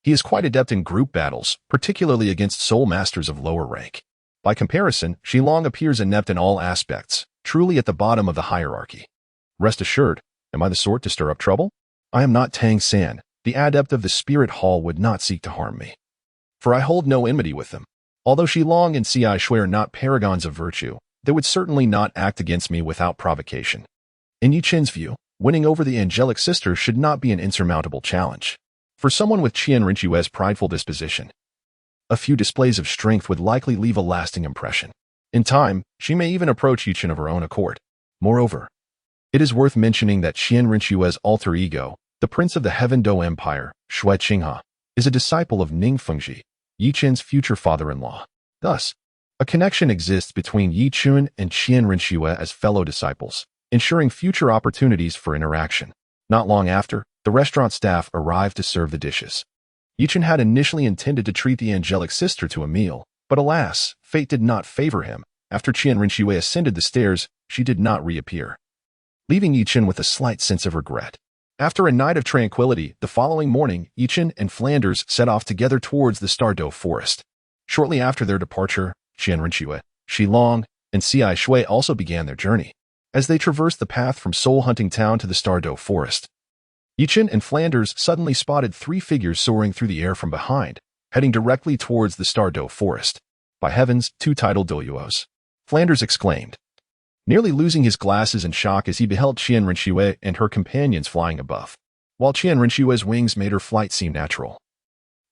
he is quite adept in group battles, particularly against soul masters of lower rank. By comparison, Shilong appears inept in all aspects, truly at the bottom of the hierarchy. Rest assured, am I the sort to stir up trouble? I am not Tang San. The adept of the Spirit Hall would not seek to harm me, for I hold no enmity with them. Although Shilong and Ci Shui are not paragons of virtue, they would certainly not act against me without provocation. In Yi Chun's view, winning over the angelic sister should not be an insurmountable challenge. For someone with Qian Rinxue's prideful disposition, a few displays of strength would likely leave a lasting impression. In time, she may even approach Yi Chun of her own accord. Moreover, it is worth mentioning that Qian Rinxue's alter ego, the Prince of the Heaven Do Empire, Shui Qinghe, is a disciple of Ning Fengji, Yi Chun's future father-in-law. Thus, a connection exists between Yi Chun and Qian Rinxue as fellow disciples, ensuring future opportunities for interaction. Not long after, the restaurant staff arrived to serve the dishes. Yi Chun had initially intended to treat the angelic sister to a meal, but alas, fate did not favor him. After Qian Rinxue ascended the stairs, she did not reappear, leaving Yi Chun with a slight sense of regret. After a night of tranquility, the following morning, Yi Chun and Flanders set off together towards the Stardow Forest. Shortly after their departure, Qian Rinxue, Shilong, and Ci Shui also began their journey. As they traversed the path from Soul Hunting Town to the Stardow Forest, Yi Chun and Flanders suddenly spotted 3 figures soaring through the air from behind, heading directly towards the Stardow Forest. By heavens, 2 title Douluos! Flanders exclaimed, nearly losing his glasses in shock as he beheld Qian Rinxue and her companions flying above, while Qian Rinxue's wings made her flight seem natural.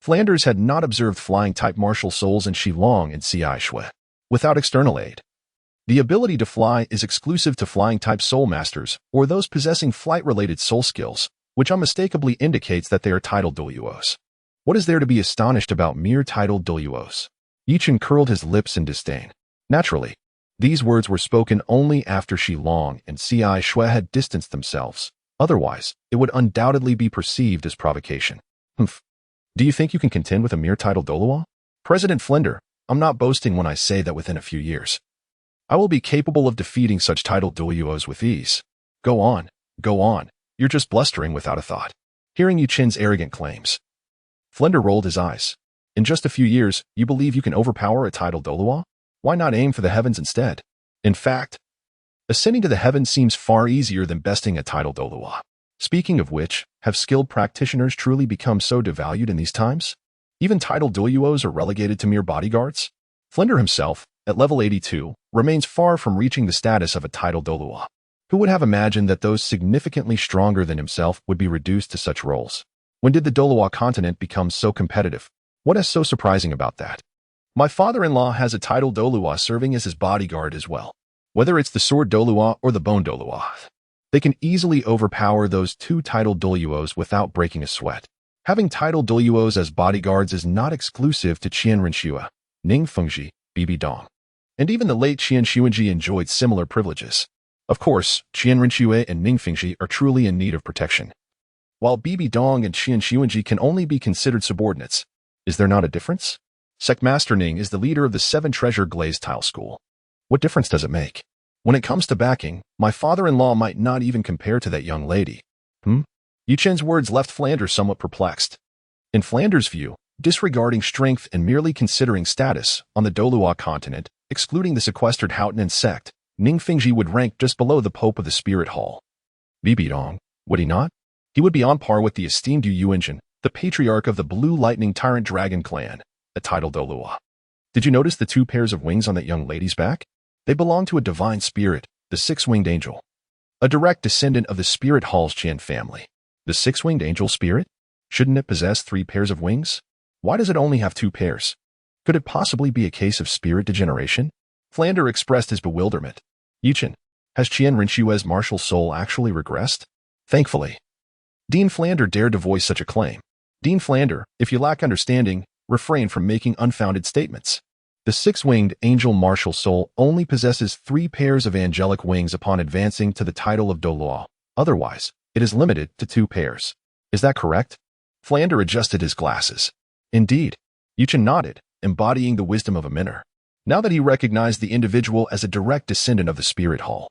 Flanders had not observed flying-type martial souls in Shilong and Ci Shui without external aid. The ability to fly is exclusive to flying-type soul masters or those possessing flight-related soul skills, which unmistakably indicates that they are title Douluos. What is there to be astonished about mere title Douluos? Yi Chun curled his lips in disdain. Naturally, these words were spoken only after Shilong and Ci Shui had distanced themselves. Otherwise, it would undoubtedly be perceived as provocation. Humph. Do you think you can contend with a mere title Douluo? President Flender, I'm not boasting when I say that within a few years, I will be capable of defeating such title Douluos with ease. Go on, Go on, you're just blustering without a thought. Hearing Yu Qin's arrogant claims, Flender rolled his eyes. In just a few years, you believe you can overpower a titled Douluo? Why not aim for the heavens instead? In fact, ascending to the heavens seems far easier than besting a titled Douluo. Speaking of which, have skilled practitioners truly become so devalued in these times? Even titled Douluos are relegated to mere bodyguards? Flender himself, at level 82, remains far from reaching the status of a titled Douluo. Who would have imagined that those significantly stronger than himself would be reduced to such roles? When did the Douluo Continent become so competitive? What is so surprising about that? My father-in-law has a titled Douluo serving as his bodyguard as well. Whether it's the sword Douluo or the bone Douluo, they can easily overpower those two titled Douluos without breaking a sweat. Having titled Douluos as bodyguards is not exclusive to Qian Renxue, Ning Fengji, Bibi Dong. And even the late Qian Xuanji enjoyed similar privileges. Of course, Qian Renxue and Ning Fengji are truly in need of protection. While Bibi Dong and Qian Xuanji can only be considered subordinates, is there not a difference? Sectmaster Ning is the leader of the 7 Treasure Glazed Tile School. What difference does it make? When it comes to backing, my father-in-law might not even compare to that young lady. Yu Qin's words left Flanders somewhat perplexed. In Flanders' view, disregarding strength and merely considering status on the Douluo Continent, excluding the sequestered Houghton sect, Ning Fengji would rank just below the Pope of the Spirit Hall. Bibi Dong, would he not? He would be on par with the esteemed Yu Yuanjin, the patriarch of the Blue Lightning Tyrant Dragon clan, a titled Douluo. Did you notice the 2 pairs of wings on that young lady's back? They belong to a divine spirit, the 6-winged angel, a direct descendant of the Spirit Hall's Qian family. The 6-winged angel spirit? Shouldn't it possess 3 pairs of wings? Why does it only have 2 pairs? Could it possibly be a case of spirit degeneration? Flander expressed his bewilderment. Yu Qin, has Qian Renxue's martial soul actually regressed? Thankfully. Dean Flander dared to voice such a claim. Dean Flander, if you lack understanding, refrain from making unfounded statements. The 6-winged angel martial soul only possesses 3 pairs of angelic wings upon advancing to the title of Douluo. Otherwise, it is limited to 2 pairs. Is that correct? Flander adjusted his glasses. Indeed. Yu Qin nodded, embodying the wisdom of a minor. Now that he recognized the individual as a direct descendant of the Spirit Hall,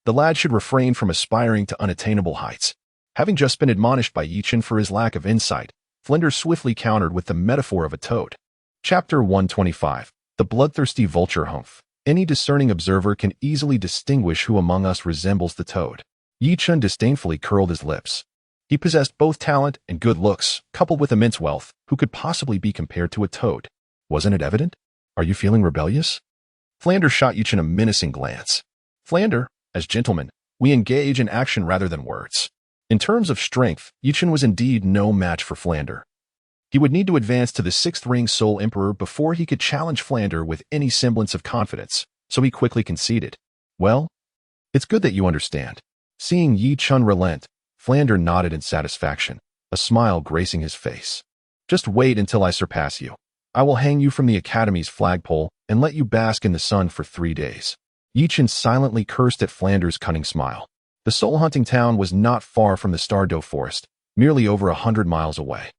the lad should refrain from aspiring to unattainable heights. Having just been admonished by Yu Qin for his lack of insight, Flander swiftly countered with the metaphor of a toad. Chapter 125. The Bloodthirsty Vulture Humph. Any discerning observer can easily distinguish who among us resembles the toad. Yu Qin disdainfully curled his lips. He possessed both talent and good looks, coupled with immense wealth. Who could possibly be compared to a toad? Wasn't it evident? Are you feeling rebellious? Flander shot Yu Qin a menacing glance. Flander, as gentlemen, we engage in action rather than words. In terms of strength, Yu Qin was indeed no match for Flander. He would need to advance to the 6th ring Soul Emperor before he could challenge Flander with any semblance of confidence, so he quickly conceded. Well, it's good that you understand. Seeing Yu Qin relent, Flander nodded in satisfaction, a smile gracing his face. Just wait until I surpass you. I will hang you from the Academy's flagpole and let you bask in the sun for 3 days. Yu Qin silently cursed at Flander's cunning smile. The soul-hunting town was not far from the Stardoe Forest, merely over 100 miles away.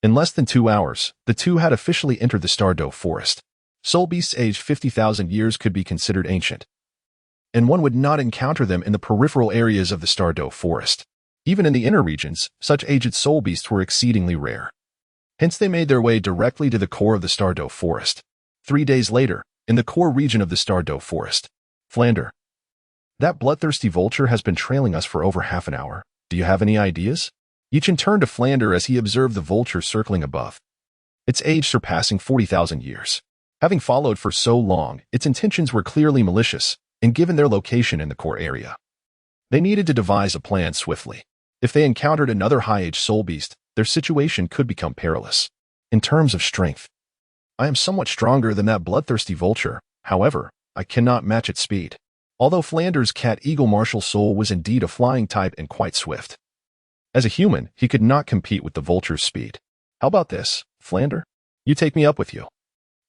In less than 2 hours, the two had officially entered the Stardoe Forest. Soul beasts aged 50,000 years could be considered ancient, and one would not encounter them in the peripheral areas of the Stardoe Forest. Even in the inner regions, such aged soul beasts were exceedingly rare. Hence they made their way directly to the core of the Stardoe Forest. 3 days later, in the core region of the Stardoe Forest, Flander, that bloodthirsty vulture has been trailing us for over half an hour. Do you have any ideas? Yu Qin turned to Flander as he observed the vulture circling above, its age surpassing 40,000 years. Having followed for so long, its intentions were clearly malicious, and given their location in the core area, they needed to devise a plan swiftly. If they encountered another high-aged soul beast, their situation could become perilous. In terms of strength, I am somewhat stronger than that bloodthirsty vulture. However, I cannot match its speed. Although Flander's cat-eagle martial soul was indeed a flying type and quite swift, as a human, he could not compete with the vulture's speed. How about this, Flander? You take me up with you,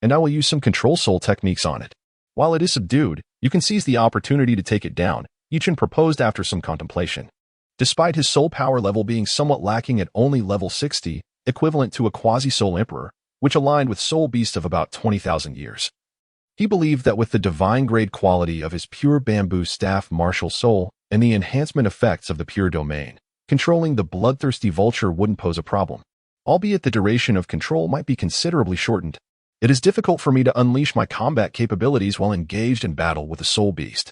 and I will use some control soul techniques on it. While it is subdued, you can seize the opportunity to take it down, Yu Qin proposed after some contemplation. Despite his soul power level being somewhat lacking at only level 60, equivalent to a quasi-soul emperor, which aligned with soul beasts of about 20,000 years, he believed that with the divine-grade quality of his pure bamboo staff martial soul, and the enhancement effects of the pure domain. Controlling the bloodthirsty vulture wouldn't pose a problem, albeit the duration of control might be considerably shortened. It is difficult for me to unleash my combat capabilities while engaged in battle with a soul beast.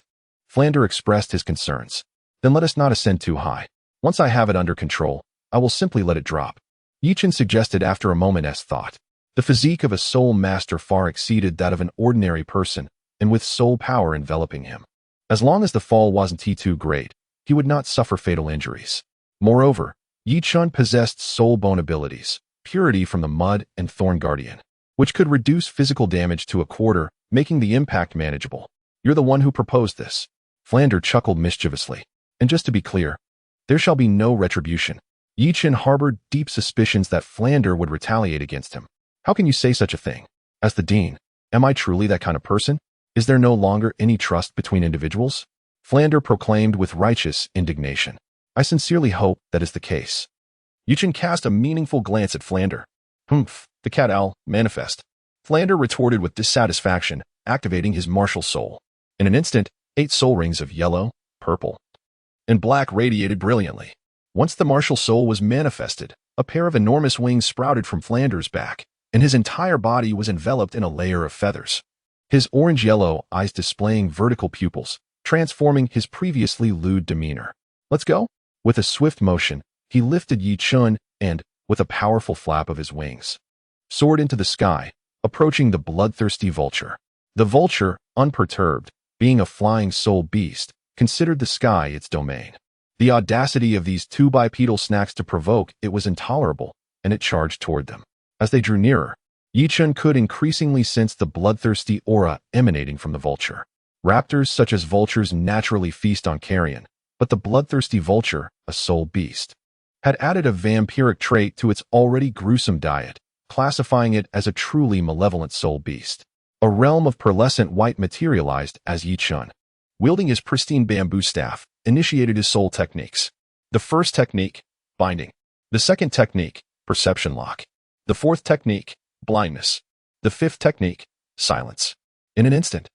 Flander expressed his concerns. Then let us not ascend too high. Once I have it under control, I will simply let it drop. Yichen suggested after a moment's thought. The physique of a soul master far exceeded that of an ordinary person, and with soul power enveloping him. As long as the fall wasn't too great, he would not suffer fatal injuries. Moreover, Yichun possessed soul bone abilities, purity from the mud and thorn guardian, which could reduce physical damage to a quarter, making the impact manageable. You're the one who proposed this. Flander chuckled mischievously. And just to be clear, there shall be no retribution. Yichen harbored deep suspicions that Flander would retaliate against him. How can you say such a thing? As the dean, am I truly that kind of person? Is there no longer any trust between individuals? Flander proclaimed with righteous indignation. I sincerely hope that is the case. Yichen cast a meaningful glance at Flander. Humph, the cat owl, manifest. Flander retorted with dissatisfaction, activating his martial soul. In an instant, 8 soul rings of yellow, purple, and black radiated brilliantly. Once the martial soul was manifested, a pair of enormous wings sprouted from Flander's back, and his entire body was enveloped in a layer of feathers. His orange-yellow eyes displaying vertical pupils, transforming his previously lewd demeanor. Let's go? With a swift motion, he lifted Yichun and, with a powerful flap of his wings, soared into the sky, approaching the bloodthirsty vulture. The vulture, unperturbed, being a flying soul beast, considered the sky its domain. The audacity of these 2 bipedal snacks to provoke it was intolerable, and it charged toward them. As they drew nearer, Yichun could increasingly sense the bloodthirsty aura emanating from the vulture. Raptors such as vultures naturally feast on carrion, but the bloodthirsty vulture, a soul beast, had added a vampiric trait to its already gruesome diet, classifying it as a truly malevolent soul beast. A realm of pearlescent white materialized as Yichun, wielding his pristine bamboo staff, initiated his soul techniques. The first technique, binding. The second technique, perception lock. The fourth technique, blindness. The fifth technique, silence. In an instant,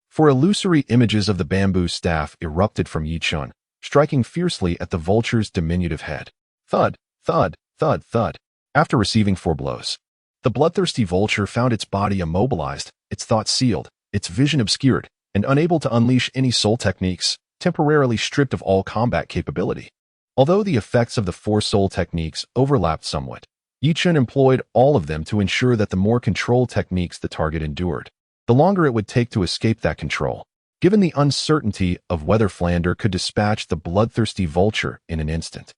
for illusory images of the bamboo staff erupted from Yichun, striking fiercely at the vulture's diminutive head. Thud, thud, thud, thud. After receiving 4 blows, the bloodthirsty vulture found its body immobilized, its thoughts sealed, its vision obscured, and unable to unleash any soul techniques, temporarily stripped of all combat capability. Although the effects of the 4 soul techniques overlapped somewhat, Yichun employed all of them to ensure that the more controlled techniques the target endured, the longer it would take to escape that control. Given the uncertainty of whether Flander could dispatch the bloodthirsty vulture in an instant,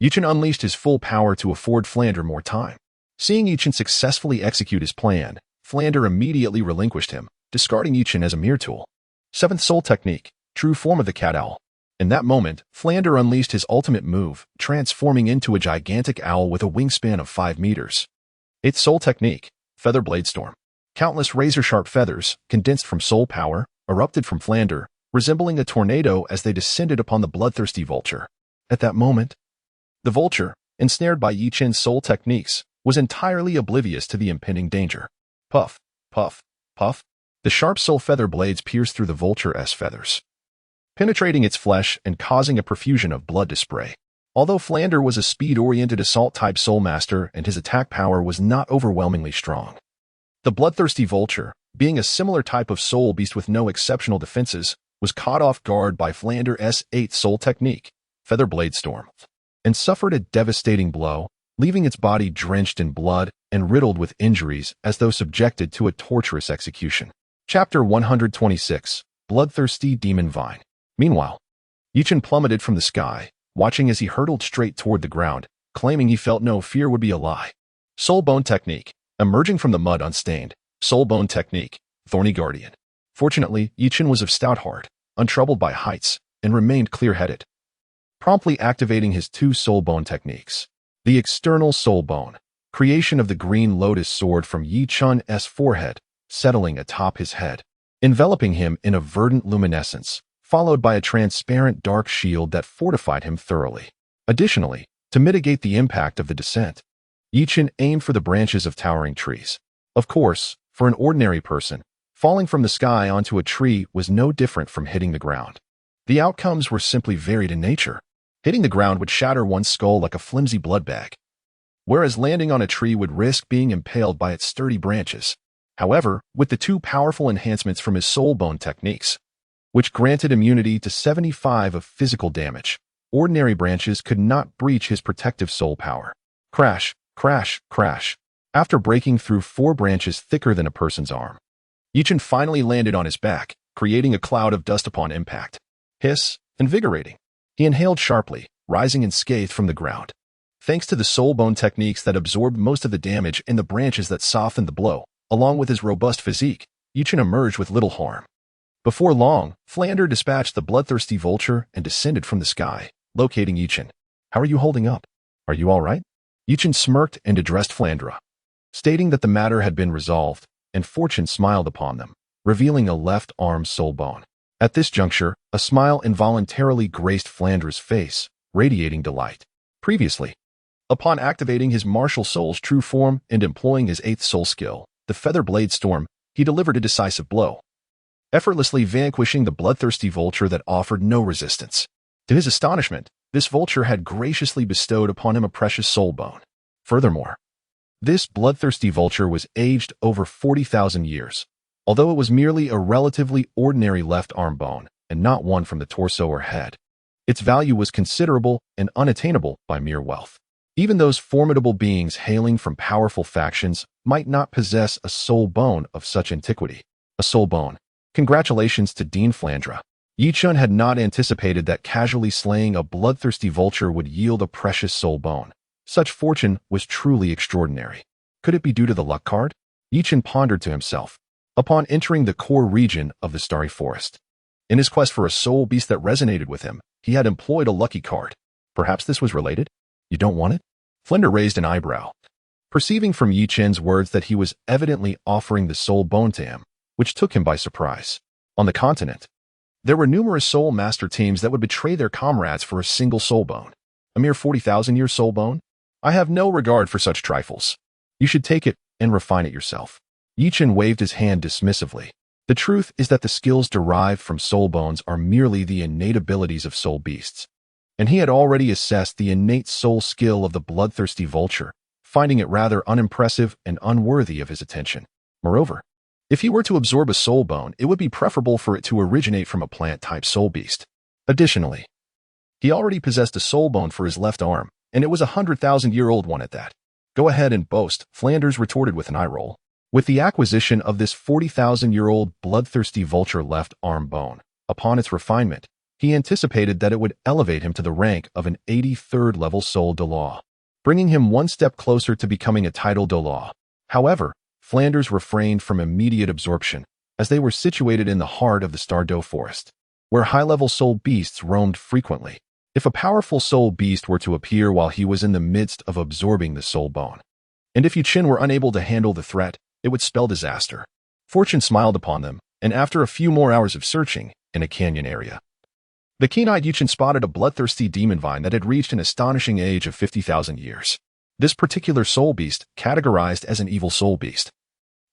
Yichun unleashed his full power to afford Flander more time. Seeing Yichun successfully execute his plan, Flander immediately relinquished him, discarding Yichun as a mere tool. 7th soul technique, true form of the cat owl. In that moment, Flander unleashed his ultimate move, transforming into a gigantic owl with a wingspan of 5 meters. 8th soul technique, feather blade storm. Countless razor-sharp feathers, condensed from soul power, erupted from Flander, resembling a tornado as they descended upon the bloodthirsty vulture. At that moment, the vulture, ensnared by Yichun's soul techniques, was entirely oblivious to the impending danger. Puff, puff, puff. The sharp soul feather blades pierced through the vulture's feathers, penetrating its flesh and causing a profusion of blood to spray. Although Flander was a speed-oriented assault-type soul master and his attack power was not overwhelmingly strong, the bloodthirsty vulture, being a similar type of soul beast with no exceptional defenses, was caught off guard by Flander's 8th soul technique, feather blade storm, and suffered a devastating blow, leaving its body drenched in blood and riddled with injuries as though subjected to a torturous execution. Chapter 126, Bloodthirsty Demon Vine. Meanwhile, Yichun plummeted from the sky, watching as he hurtled straight toward the ground, claiming he felt no fear would be a lie. Soul Bone Technique. Emerging from the mud unstained, Soul Bone Technique, Thorny Guardian. Fortunately, Yichun was of stout heart, untroubled by heights, and remained clear-headed, promptly activating his 2 Soul Bone techniques. The external Soul Bone, creation of the green lotus sword from Yichun's forehead, settling atop his head, enveloping him in a verdant luminescence, followed by a transparent dark shield that fortified him thoroughly. Additionally, to mitigate the impact of the descent, Yichun aimed for the branches of towering trees. Of course, for an ordinary person, falling from the sky onto a tree was no different from hitting the ground. The outcomes were simply varied in nature. Hitting the ground would shatter one's skull like a flimsy blood bag, whereas landing on a tree would risk being impaled by its sturdy branches. However, with the two powerful enhancements from his soul bone techniques, which granted immunity to 75 of physical damage, ordinary branches could not breach his protective soul power. Crash, crash, crash. After breaking through 4 branches thicker than a person's arm, Yichen finally landed on his back, creating a cloud of dust upon impact. Hiss, invigorating. He inhaled sharply, rising unscathed from the ground. Thanks to the soul bone techniques that absorbed most of the damage and the branches that softened the blow, along with his robust physique, Yichen emerged with little harm. Before long, Flander dispatched the bloodthirsty vulture and descended from the sky, locating Yichen. "How are you holding up? Are you all right?" Yichen smirked and addressed Flandra, stating that the matter had been resolved, and fortune smiled upon them, revealing a left arm soul bone. At this juncture, a smile involuntarily graced Flandra's face, radiating delight. Previously, upon activating his martial soul's true form and employing his 8th soul skill, the Feather Blade Storm, he delivered a decisive blow, effortlessly vanquishing the bloodthirsty vulture that offered no resistance. To his astonishment, this vulture had graciously bestowed upon him a precious soul bone. Furthermore, this bloodthirsty vulture was aged over 40,000 years, although it was merely a relatively ordinary left arm bone and not one from the torso or head. Its value was considerable and unattainable by mere wealth. Even those formidable beings hailing from powerful factions might not possess a soul bone of such antiquity. A soul bone. Congratulations to Dean Flandra. Yichen had not anticipated that casually slaying a bloodthirsty vulture would yield a precious soul bone. Such fortune was truly extraordinary. Could it be due to the luck card? Yichen pondered to himself, upon entering the core region of the Starry Forest. In his quest for a soul beast that resonated with him, he had employed a lucky card. Perhaps this was related? You don't want it? Flinder raised an eyebrow, perceiving from Yichen's words that he was evidently offering the soul bone to him, which took him by surprise. On the continent, there were numerous soul master teams that would betray their comrades for a single soul bone. A mere 40,000-year soul bone? I have no regard for such trifles. You should take it and refine it yourself. Yichen waved his hand dismissively. The truth is that the skills derived from soul bones are merely the innate abilities of soul beasts, and he had already assessed the innate soul skill of the bloodthirsty vulture, finding it rather unimpressive and unworthy of his attention. Moreover, if he were to absorb a soul bone, it would be preferable for it to originate from a plant-type soul beast. Additionally, he already possessed a soul bone for his left arm, and it was a 100,000-year-old one at that. Go ahead and boast, Flanders retorted with an eye roll. With the acquisition of this 40,000-year-old bloodthirsty vulture left arm bone, upon its refinement, he anticipated that it would elevate him to the rank of an 83rd level soul Douluo, bringing him one step closer to becoming a title Douluo. However, Flanders refrained from immediate absorption, as they were situated in the heart of the Stardoe Forest, where high-level soul beasts roamed frequently. If a powerful soul beast were to appear while he was in the midst of absorbing the soul bone, and if Yichen were unable to handle the threat, it would spell disaster. Fortune smiled upon them, and after a few more hours of searching in a canyon area, the keen-eyed Yichen spotted a bloodthirsty demon vine that had reached an astonishing age of 50,000 years. This particular soul beast, categorized as an evil soul beast,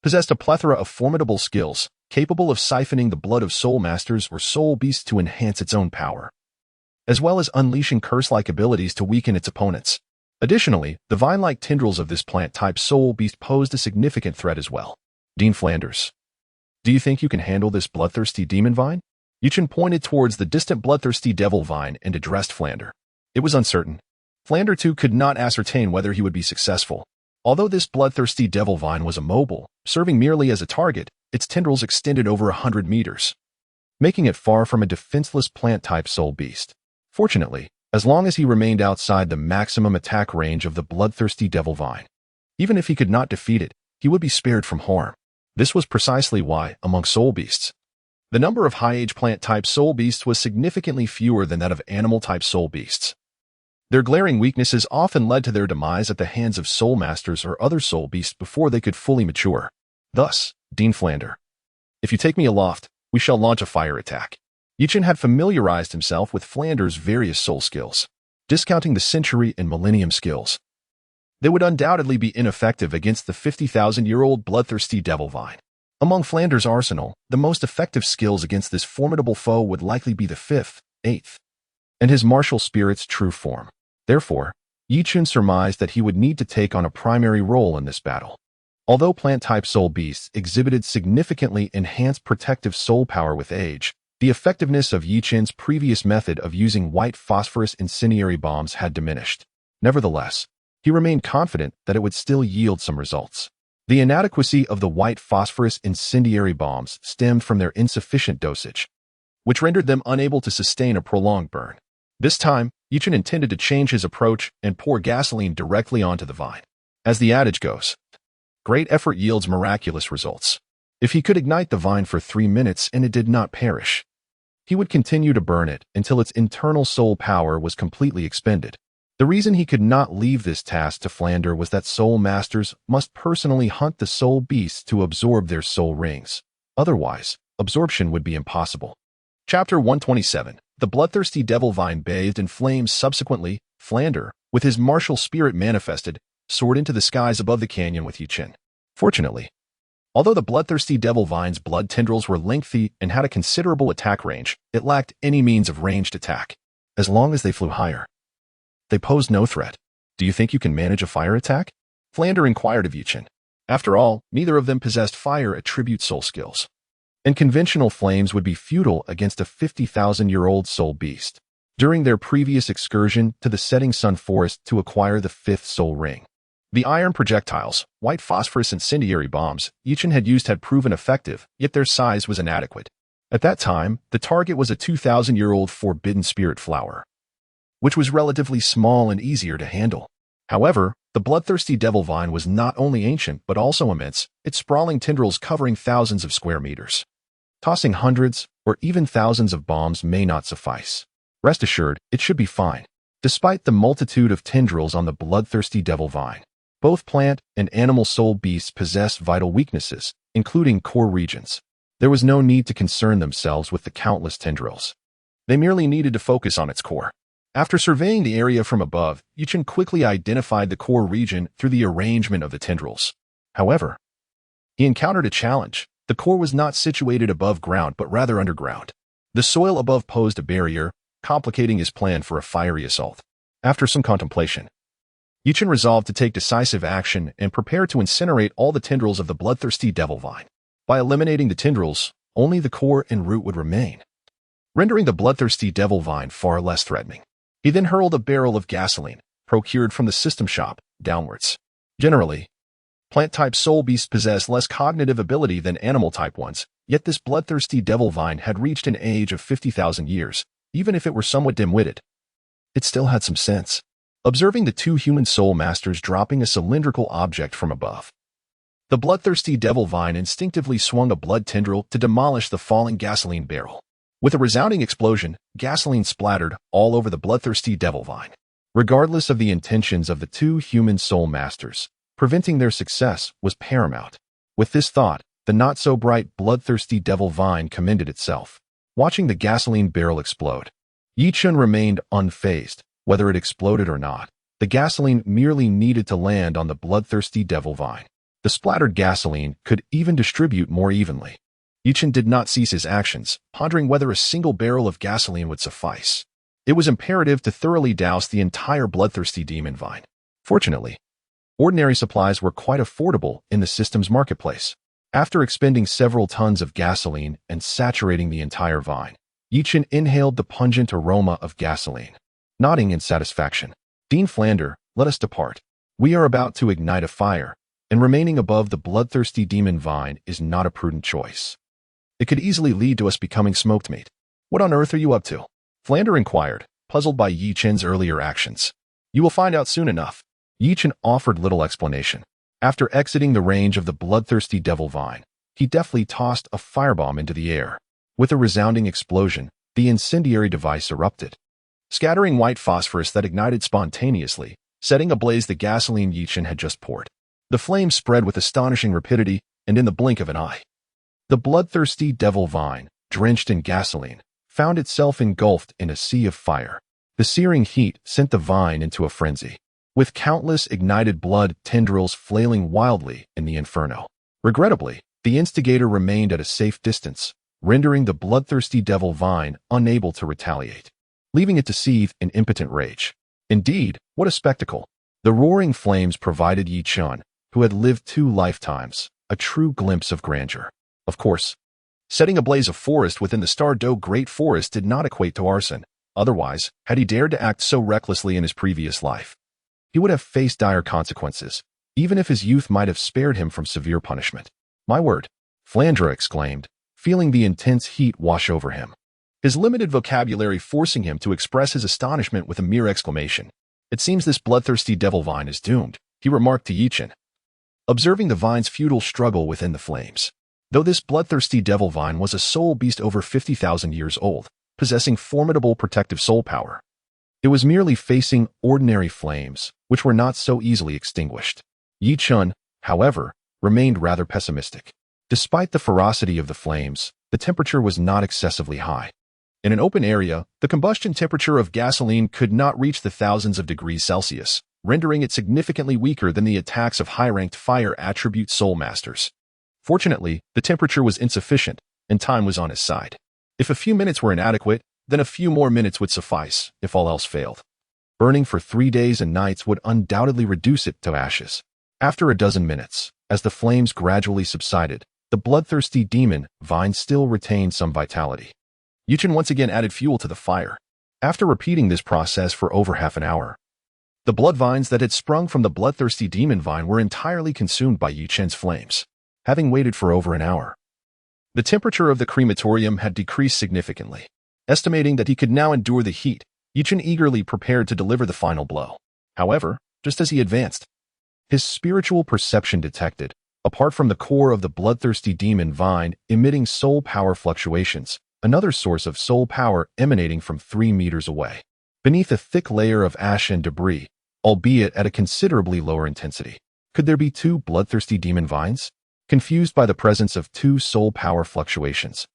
possessed a plethora of formidable skills, capable of siphoning the blood of soul masters or soul beasts to enhance its own power, as well as unleashing curse-like abilities to weaken its opponents. Additionally, the vine-like tendrils of this plant-type soul beast posed a significant threat as well. Dean Flanders, do you think you can handle this bloodthirsty demon vine? Yichen pointed towards the distant bloodthirsty devil vine and addressed Flander. It was uncertain. Flander too could not ascertain whether he would be successful. Although this bloodthirsty devil vine was immobile, serving merely as a target, its tendrils extended over 100 meters, making it far from a defenseless plant-type soul beast. Fortunately, as long as he remained outside the maximum attack range of the bloodthirsty devil vine, even if he could not defeat it, he would be spared from harm. This was precisely why, among soul beasts, the number of high-age plant-type soul beasts was significantly fewer than that of animal-type soul beasts. Their glaring weaknesses often led to their demise at the hands of soul masters or other soul beasts before they could fully mature. Thus, Dean Flander, if you take me aloft, we shall launch a fire attack. Yichen had familiarized himself with Flanders' various soul skills, discounting the century and millennium skills. They would undoubtedly be ineffective against the 50,000-year-old bloodthirsty devil vine. Among Flanders' arsenal, the most effective skills against this formidable foe would likely be the 5th, 8th, and his martial spirit's true form. Therefore, Yi Chun surmised that he would need to take on a primary role in this battle. Although plant-type soul beasts exhibited significantly enhanced protective soul power with age, the effectiveness of Yi Chun's previous method of using white phosphorus incendiary bombs had diminished. Nevertheless, he remained confident that it would still yield some results. The inadequacy of the white phosphorus incendiary bombs stemmed from their insufficient dosage, which rendered them unable to sustain a prolonged burn. This time, Yi Chun intended to change his approach and pour gasoline directly onto the vine. As the adage goes, great effort yields miraculous results. If he could ignite the vine for 3 minutes and it did not perish, he would continue to burn it until its internal soul power was completely expended. The reason he could not leave this task to Flander was that soul masters must personally hunt the soul beasts to absorb their soul rings. Otherwise, absorption would be impossible. Chapter 127. The bloodthirsty devil vine bathed in flames. Subsequently, Flander, with his martial spirit manifested, soared into the skies above the canyon with Yi Chun. Fortunately, although the bloodthirsty devil vine's blood tendrils were lengthy and had a considerable attack range, it lacked any means of ranged attack. As long as they flew higher, they posed no threat. Do you think you can manage a fire attack? Flander inquired of Yi Chun. After all, neither of them possessed fire attribute soul skills, and conventional flames would be futile against a 50,000-year-old soul beast. During their previous excursion to the setting sun forest to acquire the 5th soul ring, the iron projectiles, white phosphorus incendiary bombs, Yi Chun had used had proven effective, yet their size was inadequate. At that time, the target was a 2,000-year-old forbidden spirit flower, which was relatively small and easier to handle. However, the bloodthirsty devil vine was not only ancient but also immense, its sprawling tendrils covering thousands of square meters. Tossing hundreds or even thousands of bombs may not suffice. Rest assured, it should be fine. Despite the multitude of tendrils on the bloodthirsty devil vine, both plant and animal soul beasts possessed vital weaknesses, including core regions. There was no need to concern themselves with the countless tendrils. They merely needed to focus on its core. After surveying the area from above, Yi Chun quickly identified the core region through the arrangement of the tendrils. However, he encountered a challenge. The core was not situated above ground but rather underground. The soil above posed a barrier, complicating his plan for a fiery assault. After some contemplation, Yi Chun resolved to take decisive action and prepare to incinerate all the tendrils of the bloodthirsty devil vine. By eliminating the tendrils, only the core and root would remain, rendering the bloodthirsty devil vine far less threatening. He then hurled a barrel of gasoline, procured from the system shop, downwards. Generally, plant-type soul beasts possess less cognitive ability than animal-type ones, yet this bloodthirsty devil vine had reached an age of 50,000 years. Even if it were somewhat dim-witted, it still had some sense. Observing the 2 human soul masters dropping a cylindrical object from above, the bloodthirsty devil vine instinctively swung a blood tendril to demolish the falling gasoline barrel. With a resounding explosion, gasoline splattered all over the bloodthirsty devil vine. Regardless of the intentions of the 2 human soul masters, preventing their success was paramount. With this thought, the not-so-bright bloodthirsty devil vine commended itself. Watching the gasoline barrel explode, Yi Chun remained unfazed. Whether it exploded or not, the gasoline merely needed to land on the bloodthirsty devil vine. The splattered gasoline could even distribute more evenly. Yi Chun did not cease his actions, pondering whether a single barrel of gasoline would suffice. It was imperative to thoroughly douse the entire bloodthirsty demon vine. Fortunately, ordinary supplies were quite affordable in the system's marketplace. After expending several tons of gasoline and saturating the entire vine, Yi Chun inhaled the pungent aroma of gasoline. Nodding in satisfaction, Dean Flander, let us depart. We are about to ignite a fire, and remaining above the bloodthirsty demon vine is not a prudent choice. It could easily lead to us becoming smoked meat. What on earth are you up to? Flander inquired, puzzled by Yi Chun's earlier actions. You will find out soon enough. Yi Chun offered little explanation. After exiting the range of the bloodthirsty devil vine, he deftly tossed a firebomb into the air. With a resounding explosion, the incendiary device erupted, scattering white phosphorus that ignited spontaneously, setting ablaze the gasoline Yi Chun had just poured. The flames spread with astonishing rapidity, and in the blink of an eye, the bloodthirsty devil vine, drenched in gasoline, found itself engulfed in a sea of fire. The searing heat sent the vine into a frenzy, with countless ignited blood tendrils flailing wildly in the inferno. Regrettably, The instigator remained at a safe distance, rendering the bloodthirsty devil vine unable to retaliate, leaving it to seethe in impotent rage. Indeed, what a spectacle! The roaring flames provided Yi Chun, who had lived 2 lifetimes, a true glimpse of grandeur. Of course, setting ablaze a forest within the Stardew Great Forest did not equate to arson. Otherwise, had he dared to act so recklessly in his previous life, he would have faced dire consequences, even if his youth might have spared him from severe punishment. My word, Flandra exclaimed, feeling the intense heat wash over him, his limited vocabulary forcing him to express his astonishment with a mere exclamation. It seems this bloodthirsty devil vine is doomed, he remarked to Yichin, observing the vine's futile struggle within the flames. Though this bloodthirsty devil vine was a soul beast over 50,000 years old, possessing formidable protective soul power, it was merely facing ordinary flames, which were not so easily extinguished. Yi Chun, however, remained rather pessimistic. Despite the ferocity of the flames, the temperature was not excessively high. In an open area, the combustion temperature of gasoline could not reach the thousands of degrees Celsius, rendering it significantly weaker than the attacks of high-ranked fire attribute soul masters. Fortunately, the temperature was insufficient, and time was on his side. If a few minutes were inadequate, then a few more minutes would suffice, if all else failed. Burning for 3 days and nights would undoubtedly reduce it to ashes. After a dozen minutes, as the flames gradually subsided, the bloodthirsty demon vine still retained some vitality. Yichin once again added fuel to the fire. After repeating this process for over half an hour, the blood vines that had sprung from the bloodthirsty demon vine were entirely consumed by Yichin's flames. Having waited for over an hour, the temperature of the crematorium had decreased significantly. Estimating that he could now endure the heat, Yichin eagerly prepared to deliver the final blow. However, just as he advanced, his spiritual perception detected, apart from the core of the bloodthirsty demon vine emitting soul power fluctuations, another source of soul power emanating from 3 meters away, beneath a thick layer of ash and debris, albeit at a considerably lower intensity. Could there be 2 bloodthirsty demon vines? Confused by the presence of 2 soul power fluctuations,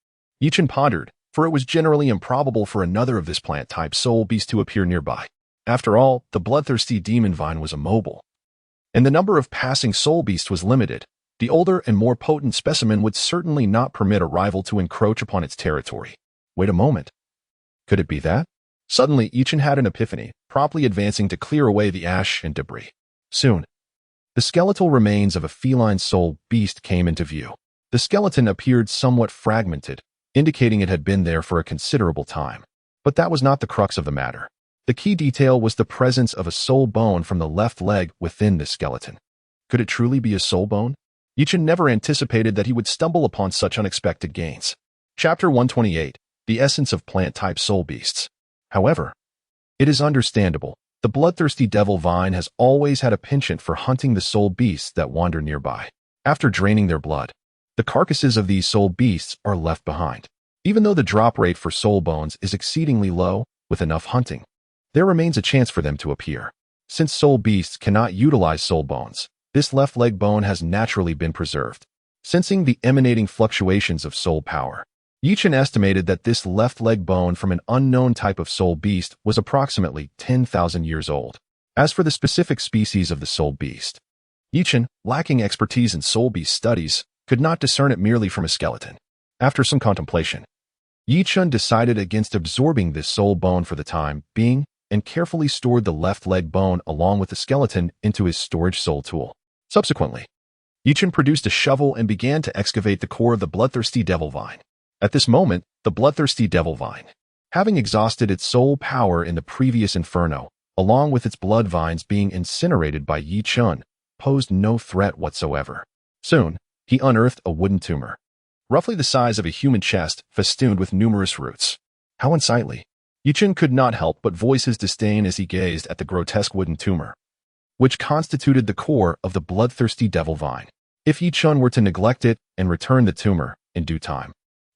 Yichin pondered, for it was generally improbable for another of this plant-type soul beast to appear nearby. After all, the bloodthirsty demon vine was immobile, and the number of passing soul beasts was limited. The older and more potent specimen would certainly not permit a rival to encroach upon its territory. Wait a moment. Could it be that? Suddenly, Yichin had an epiphany, promptly advancing to clear away the ash and debris. Soon, the skeletal remains of a feline soul beast came into view. The skeleton appeared somewhat fragmented, indicating it had been there for a considerable time. But that was not the crux of the matter. The key detail was the presence of a soul bone from the left leg within the skeleton. Could it truly be a soul bone? Yichin never anticipated that he would stumble upon such unexpected gains. Chapter 128, The Essence of Plant-Type Soul Beasts. However, it is understandable. The bloodthirsty devil vine has always had a penchant for hunting the soul beasts that wander nearby. After draining their blood, the carcasses of these soul beasts are left behind. Even though the drop rate for soul bones is exceedingly low, with enough hunting, there remains a chance for them to appear. Since soul beasts cannot utilize soul bones, this left leg bone has naturally been preserved. Sensing the emanating fluctuations of soul power, Yichin estimated that this left leg bone from an unknown type of soul beast was approximately 10,000 years old. As for the specific species of the soul beast, Yichin, lacking expertise in soul beast studies, could not discern it merely from a skeleton. After some contemplation, Yichin decided against absorbing this soul bone for the time being and carefully stored the left leg bone along with the skeleton into his storage soul tool. Subsequently, Yichin produced a shovel and began to excavate the core of the bloodthirsty devil vine. At this moment, the bloodthirsty devil vine, having exhausted its soul power in the previous inferno, along with its blood vines being incinerated by Yi Chun, posed no threat whatsoever. Soon, he unearthed a wooden tumor, roughly the size of a human chest, festooned with numerous roots. How unsightly! Yichin could not help but voice his disdain as he gazed at the grotesque wooden tumor, which constituted the core of the bloodthirsty devil vine. If Yichin were to neglect it and return the tumor in due time,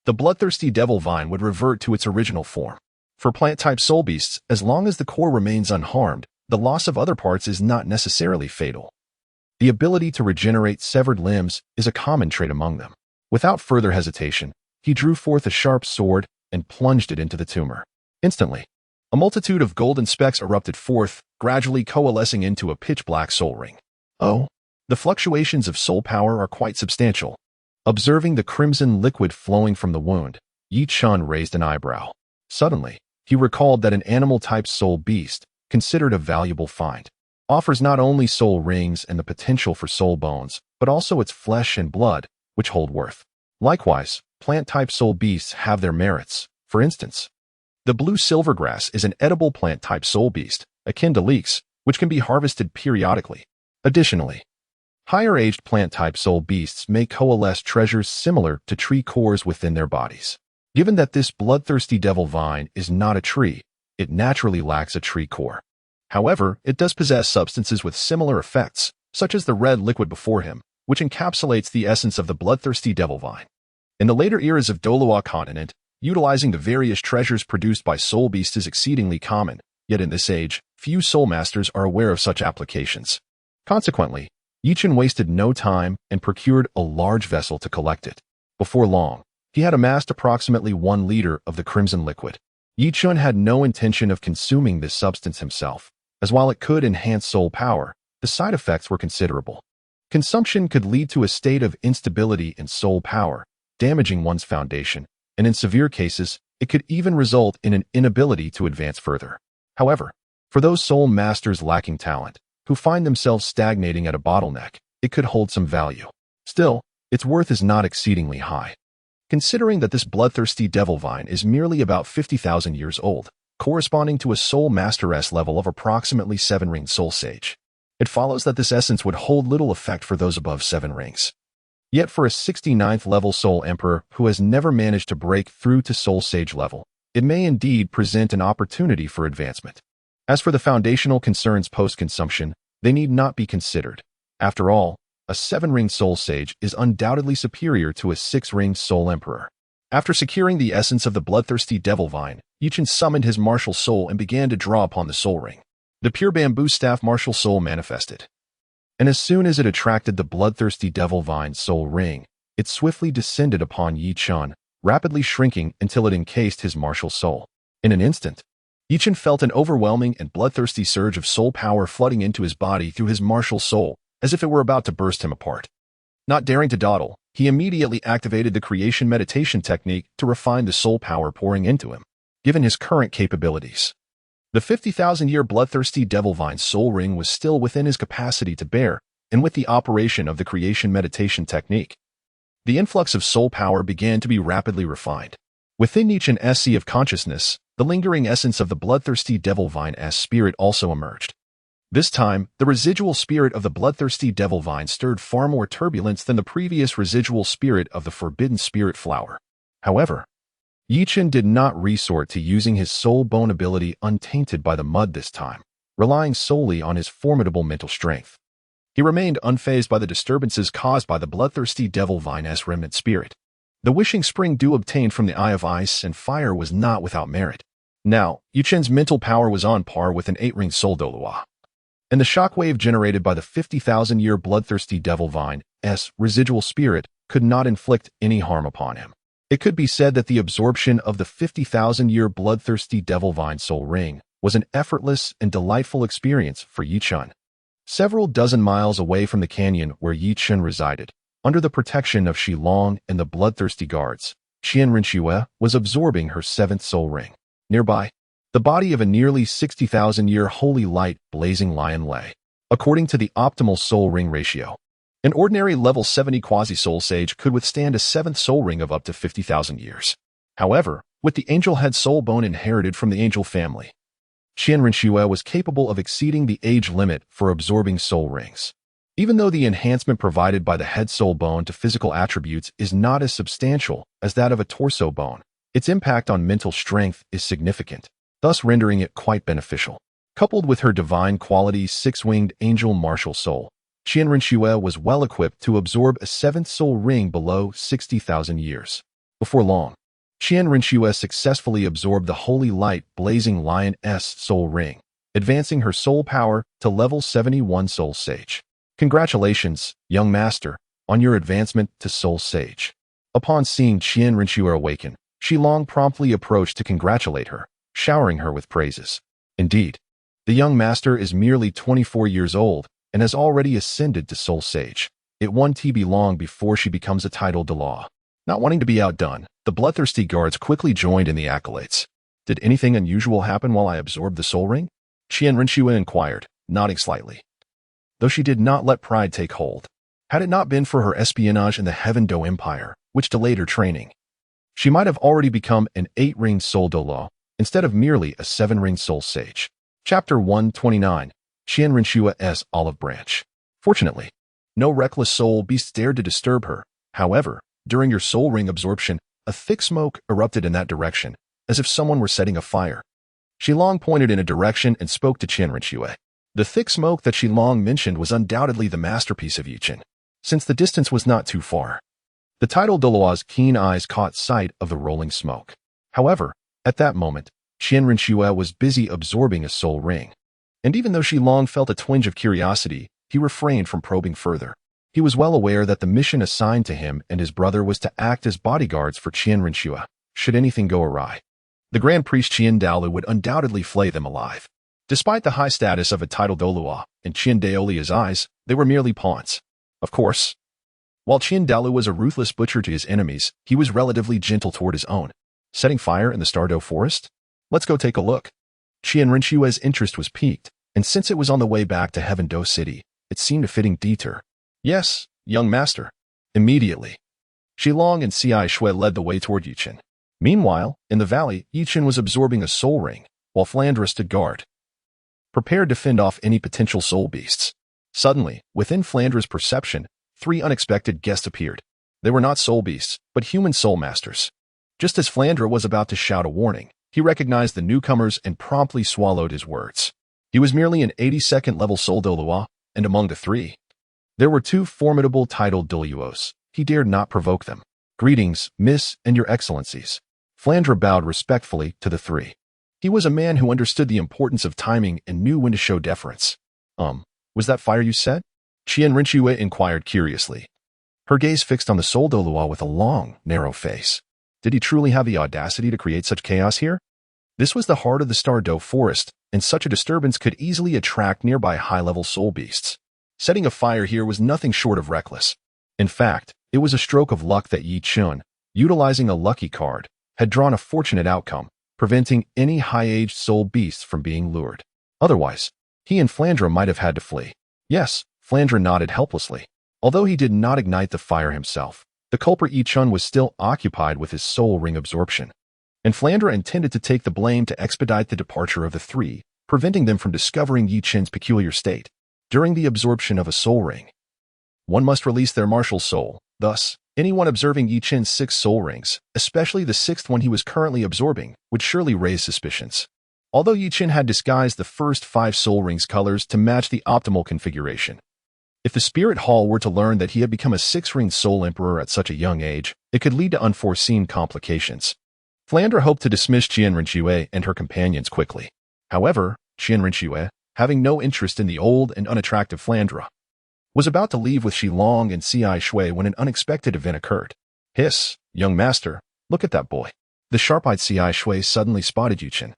the bloodthirsty devil vine would revert to its original form. For plant-type soul beasts, as long as the core remains unharmed, the loss of other parts is not necessarily fatal. The ability to regenerate severed limbs is a common trait among them. Without further hesitation, he drew forth a sharp sword and plunged it into the tumor. Instantly, a multitude of golden specks erupted forth, gradually coalescing into a pitch-black soul ring. Oh, the fluctuations of soul power are quite substantial. Observing the crimson liquid flowing from the wound, Yi Chun raised an eyebrow. Suddenly, he recalled that an animal-type soul beast, considered a valuable find, offers not only soul rings and the potential for soul bones, but also its flesh and blood, which hold worth. Likewise, plant-type soul beasts have their merits. For instance, the blue silvergrass is an edible plant-type soul beast, akin to leeks, which can be harvested periodically. Additionally, higher-aged plant-type soul beasts may coalesce treasures similar to tree cores within their bodies. Given that this bloodthirsty devil vine is not a tree, it naturally lacks a tree core. However, it does possess substances with similar effects, such as the red liquid before him, which encapsulates the essence of the bloodthirsty devil vine. In the later eras of Douluo Continent, utilizing the various treasures produced by soul beasts is exceedingly common, yet in this age, few soul masters are aware of such applications. Consequently, Yi Chun wasted no time and procured a large vessel to collect it. Before long, he had amassed approximately 1 liter of the crimson liquid. Yi Chun had no intention of consuming this substance himself, as while it could enhance soul power, the side effects were considerable. Consumption could lead to a state of instability in soul power, damaging one's foundation, and in severe cases, it could even result in an inability to advance further. However, for those soul masters lacking talent, who find themselves stagnating at a bottleneck, it could hold some value. Still, its worth is not exceedingly high. Considering that this bloodthirsty devil vine is merely about 50,000 years old, corresponding to a soul masteress level of approximately 7-ringed soul sage, it follows that this essence would hold little effect for those above 7 rings. Yet for a 69th level soul emperor who has never managed to break through to soul sage level, it may indeed present an opportunity for advancement. As for the foundational concerns post-consumption, they need not be considered. After all, a 7-ringed soul sage is undoubtedly superior to a 6-ringed soul emperor. After securing the essence of the bloodthirsty devil vine, Yi Chun summoned his martial soul and began to draw upon the soul ring. The pure bamboo staff martial soul manifested. And as soon as it attracted the bloodthirsty devil vine soul ring, it swiftly descended upon Yi Chun, rapidly shrinking until it encased his martial soul. In an instant, Yi Chun felt an overwhelming and bloodthirsty surge of soul power flooding into his body through his martial soul, as if it were about to burst him apart. Not daring to dawdle, he immediately activated the creation meditation technique to refine the soul power pouring into him, given his current capabilities. The 50,000-year bloodthirsty devil vine soul ring was still within his capacity to bear, and with the operation of the creation meditation technique, the influx of soul power began to be rapidly refined. Within each an sea of consciousness, the lingering essence of the bloodthirsty devil vine's spirit also emerged. This time, the residual spirit of the bloodthirsty devil vine stirred far more turbulence than the previous residual spirit of the forbidden spirit flower. However, Yi Chun did not resort to using his soul bone ability untainted by the mud this time, relying solely on his formidable mental strength. He remained unfazed by the disturbances caused by the bloodthirsty devil vine's remnant spirit. The wishing spring dew obtained from the eye of ice and fire was not without merit. Now, Yi Chun's mental power was on par with an 8-ringed soul Douluo, and the shockwave generated by the 50,000-year bloodthirsty devil vine's residual spirit could not inflict any harm upon him. It could be said that the absorption of the 50,000-year bloodthirsty devil vine soul ring was an effortless and delightful experience for Yi Chun. Several dozen miles away from the canyon where Yi Chun resided, under the protection of Shilong and the bloodthirsty guards, Qian Rinxue was absorbing her 7th soul ring. Nearby, the body of a nearly 60,000-year holy light blazing lion lay. According to the optimal soul ring ratio, an ordinary level 70 quasi-soul sage could withstand a 7th soul ring of up to 50,000 years. However, with the angel head soul bone inherited from the angel family, Qian Rinxue was capable of exceeding the age limit for absorbing soul rings. Even though the enhancement provided by the head soul bone to physical attributes is not as substantial as that of a torso bone, its impact on mental strength is significant, thus rendering it quite beneficial. Coupled with her divine qualities 6-winged angel martial soul, Qian Rinxue was well equipped to absorb a 7th soul ring below 60,000 years. Before long, Qian Rinxue successfully absorbed the holy light blazing lion's soul ring, advancing her soul power to level 71 soul sage. Congratulations, young master, on your advancement to soul sage. Upon seeing Qian Rinxue awaken, Shilong promptly approached to congratulate her, showering her with praises. Indeed, the young master is merely 24 years old and has already ascended to soul sage. It won't be long before she becomes a titled Douluo. Not wanting to be outdone, the bloodthirsty guards quickly joined in the accolades. Did anything unusual happen while I absorbed the soul ring? Qian Rinxue inquired, nodding slightly. Though she did not let pride take hold. Had it not been for her espionage in the Heaven Do Empire, which delayed her training, she might have already become an 8-ringed soul Douluo, instead of merely a 7-ringed soul sage. Chapter 129, Qian Rinxue's Olive Branch. Fortunately, no reckless soul beast dared to disturb her. However, during your soul ring absorption, a thick smoke erupted in that direction, as if someone were setting a fire. Shilong pointed in a direction and spoke to Qian Rinxue. The thick smoke that Shilong mentioned was undoubtedly the masterpiece of Yichen, since the distance was not too far. The titled Douluo's keen eyes caught sight of the rolling smoke. However, at that moment, Qian Rinxue was busy absorbing a soul ring. And even though Shilong felt a twinge of curiosity, he refrained from probing further. He was well aware that the mission assigned to him and his brother was to act as bodyguards for Qian Rinxue, should anything go awry. The Grand Priest Qian Daolu would undoubtedly flay them alive. Despite the high status of a titled Douluo, in Qian Daolia's eyes, they were merely pawns. Of course, while Qian Daolu was a ruthless butcher to his enemies, he was relatively gentle toward his own. Setting fire in the Stardow Forest? Let's go take a look. Qian Rinxue's interest was piqued, and since it was on the way back to Heaven Do City, it seemed a fitting detour. Yes, young master. Immediately. Shilong and Ci Shui led the way toward Yichen. Meanwhile, in the valley, Yichen was absorbing a soul ring, while Flandra stood guard, prepared to fend off any potential soul beasts. Suddenly, within Flandra's perception, 3 unexpected guests appeared. They were not soul beasts, but human soul masters. Just as Flandra was about to shout a warning, he recognized the newcomers and promptly swallowed his words. He was merely an 82nd level soul Douluo, and among the 3, there were 2 formidable titled Douluos. He dared not provoke them. Greetings, Miss and Your Excellencies. Flandra bowed respectfully to the 3. He was a man who understood the importance of timing and knew when to show deference. Was that fire you set? Qian Rinxue inquired curiously. Her gaze fixed on the soul Douluo with a long, narrow face. Did he truly have the audacity to create such chaos here? This was the heart of the Stardow Forest, and such a disturbance could easily attract nearby high-level soul beasts. Setting a fire here was nothing short of reckless. In fact, it was a stroke of luck that Yi Chun, utilizing a lucky card, had drawn a fortunate outcome, preventing any high-aged soul beasts from being lured. Otherwise, he and Flandra might have had to flee. Yes, Flandra nodded helplessly. Although he did not ignite the fire himself, the culprit Yi Chun was still occupied with his soul ring absorption. And Flandra intended to take the blame to expedite the departure of the 3, preventing them from discovering Yi Chun's peculiar state. During the absorption of a soul ring, one must release their martial soul. Thus, anyone observing Yi Chun's 6 soul rings, especially the 6th one he was currently absorbing, would surely raise suspicions. Although Yi Chun had disguised the first 5 soul rings' colors to match the optimal configuration, if the Spirit Hall were to learn that he had become a 6-ringed soul emperor at such a young age, it could lead to unforeseen complications. Flandra hoped to dismiss Qian Rinxue and her companions quickly. However, Qian Rinxue, having no interest in the old and unattractive Flandra, was about to leave with Shilong and Ci Shui when an unexpected event occurred. Hiss, young master, look at that boy. The sharp-eyed Ci Shui suddenly spotted Yichen,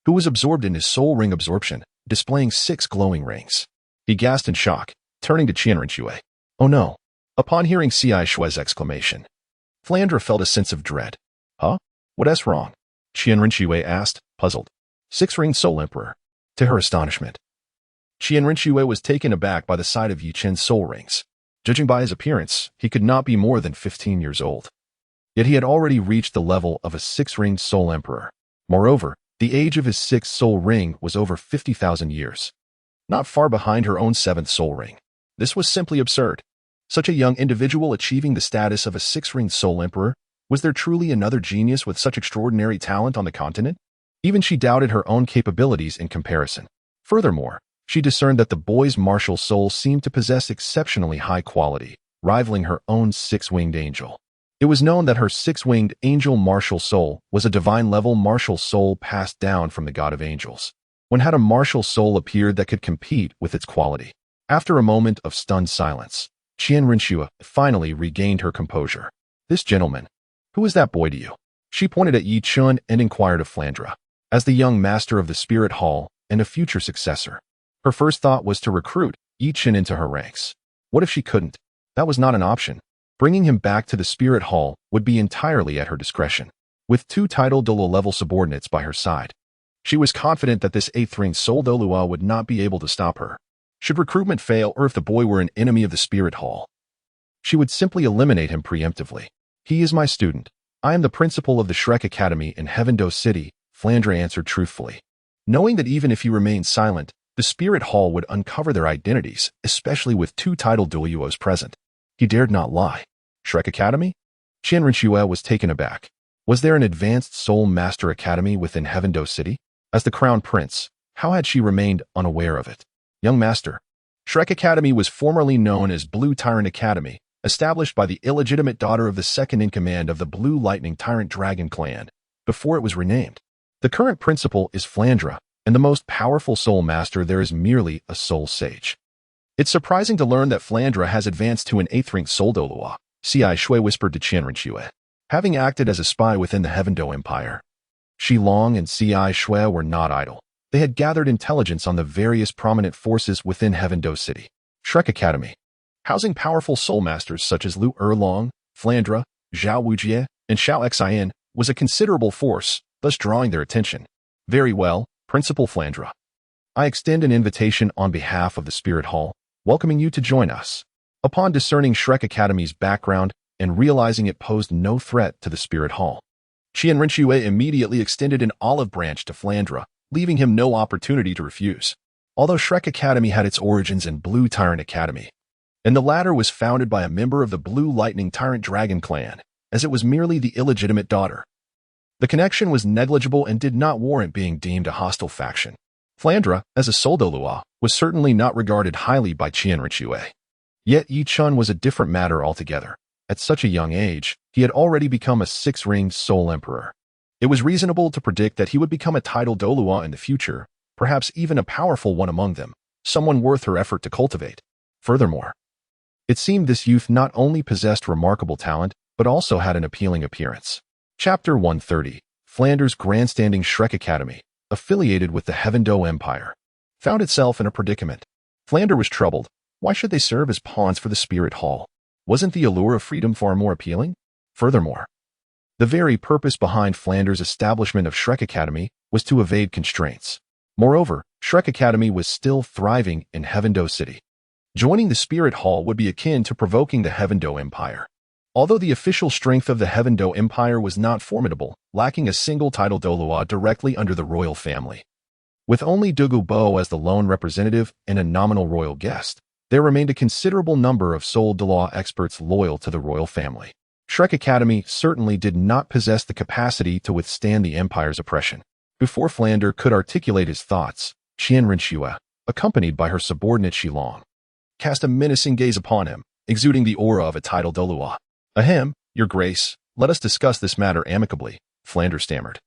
who was absorbed in his soul ring absorption, displaying 6 glowing rings. He gasped in shock, turning to Qian Rinxue. Oh no. Upon hearing Ci Shui's exclamation, Flandra felt a sense of dread. Huh? What's wrong? Qian Rinxue asked, puzzled. 6-ringed soul emperor. To her astonishment, Qian Rinxue was taken aback by the sight of Yi Chen's soul rings. Judging by his appearance, he could not be more than 15 years old. Yet he had already reached the level of a 6-ringed soul emperor. Moreover, the age of his 6th soul ring was over 50,000 years. Not far behind her own 7th soul ring. This was simply absurd. Such a young individual achieving the status of a 6-ringed soul emperor, was there truly another genius with such extraordinary talent on the continent? Even she doubted her own capabilities in comparison. Furthermore, she discerned that the boy's martial soul seemed to possess exceptionally high quality, rivaling her own 6-winged angel. It was known that her 6-winged angel martial soul was a divine-level martial soul passed down from the god of angels. When had a martial soul appeared that could compete with its quality? After a moment of stunned silence, Qian Rinxue finally regained her composure. This gentleman, who is that boy to you? She pointed at Yi Chun and inquired of Flandra. As the young master of the Spirit Hall and a future successor, her first thought was to recruit Yi Chun into her ranks. What if she couldn't? That was not an option. Bringing him back to the Spirit Hall would be entirely at her discretion. With 2 title Douluo-level subordinates by her side, she was confident that this 8th-ring Sol Douluo would not be able to stop her. Should recruitment fail or if the boy were an enemy of the Spirit Hall, she would simply eliminate him preemptively. He is my student. I am the principal of the Shrek Academy in Heaven-Do City, Flandre answered truthfully. Knowing that even if he remained silent, the Spirit Hall would uncover their identities, especially with 2 title Douluos present. He dared not lie. Shrek Academy? Qian Rinxue was taken aback. Was there an advanced Soul Master Academy within Heaven-Do City? As the Crown Prince, how had she remained unaware of it? Young Master. Shrek Academy was formerly known as Blue Tyrant Academy, established by the illegitimate daughter of the second-in-command of the Blue Lightning Tyrant Dragon Clan, before it was renamed. The current principal is Flandre, and the most powerful Soul Master there is merely a Soul Sage. It's surprising to learn that Flandre has advanced to an 8th-rank Sol Douluo, Ci Shui whispered to Qian Rinxue. Having acted as a spy within the Heaven-Do Empire, Shi Long and Ci Shui were not idle. They had gathered intelligence on the various prominent forces within Heaven-Do City. Shrek Academy, housing powerful soul masters such as Lu Erlong, Flandre, Zhao Wujie, and Xiao Xian, was a considerable force, thus drawing their attention. Very well, Principal Flandre. I extend an invitation on behalf of the Spirit Hall, welcoming you to join us. Upon discerning Shrek Academy's background and realizing it posed no threat to the Spirit Hall, Qian Rinxue immediately extended an olive branch to Flandre, leaving him no opportunity to refuse. Although Shrek Academy had its origins in Blue Tyrant Academy, and the latter was founded by a member of the Blue Lightning Tyrant Dragon Clan, as it was merely the illegitimate daughter, the connection was negligible and did not warrant being deemed a hostile faction. Flandre, as a Sol Douluo, was certainly not regarded highly by Qian Rinxue. Yet Yi Chun was a different matter altogether. At such a young age, he had already become a 6-ringed Soul Emperor. It was reasonable to predict that he would become a title Douluo in the future, perhaps even a powerful one among them, someone worth her effort to cultivate. Furthermore, it seemed this youth not only possessed remarkable talent, but also had an appealing appearance. Chapter 130, Flandre's grandstanding Shrek Academy, affiliated with the Heaven-Do Empire, found itself in a predicament. Flandre was troubled. Why should they serve as pawns for the Spirit Hall? Wasn't the allure of freedom far more appealing? Furthermore, the very purpose behind Flandre's establishment of Shrek Academy was to evade constraints. Moreover, Shrek Academy was still thriving in Heaven-Do City. Joining the Spirit Hall would be akin to provoking the Heaven-Do Empire. Although the official strength of the Heaven-Do Empire was not formidable, lacking a single title Douluo directly under the royal family. With only Dugu Bo as the lone representative and a nominal royal guest, there remained a considerable number of Sol Douluo experts loyal to the royal family. Shrek Academy certainly did not possess the capacity to withstand the Empire's oppression. Before Flandre could articulate his thoughts, Qian Rinxue, accompanied by her subordinate Shi Long, cast a menacing gaze upon him, exuding the aura of a title Douluo. Ahem, Your Grace, let us discuss this matter amicably, Flandre stammered.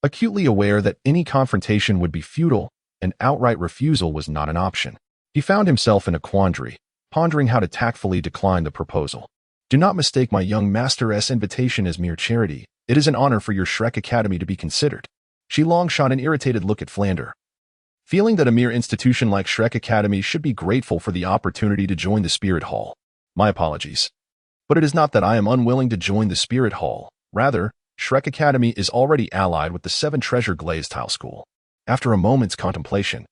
Acutely aware that any confrontation would be futile, an outright refusal was not an option. He found himself in a quandary, pondering how to tactfully decline the proposal. Do not mistake my young master's invitation as mere charity. It is an honor for your Shrek Academy to be considered. Shi Long shot an irritated look at Flandre. Feeling that a mere institution like Shrek Academy should be grateful for the opportunity to join the Spirit Hall. My apologies. But it is not that I am unwilling to join the Spirit Hall. Rather, Shrek Academy is already allied with the 7 Treasure Glazed Tile School. After a moment's contemplation,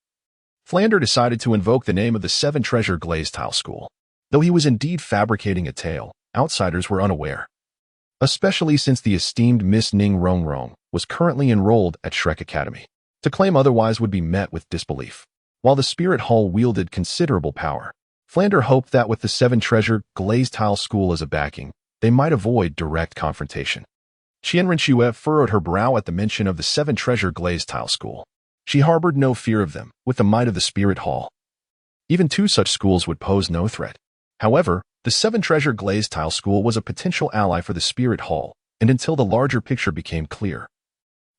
Flandre decided to invoke the name of the 7 Treasure Glazed Tile School. Though he was indeed fabricating a tale, outsiders were unaware. Especially since the esteemed Miss Ning Rongrong was currently enrolled at Shrek Academy. To claim otherwise would be met with disbelief. While the Spirit Hall wielded considerable power, Flandre hoped that with the 7 Treasure Glazed Tile School as a backing, they might avoid direct confrontation. Qian Rinxue furrowed her brow at the mention of the 7 Treasure Glazed Tile School. She harbored no fear of them, with the might of the Spirit Hall. Even 2 such schools would pose no threat. However, the 7 Treasure Glazed Tile School was a potential ally for the Spirit Hall, and until the larger picture became clear,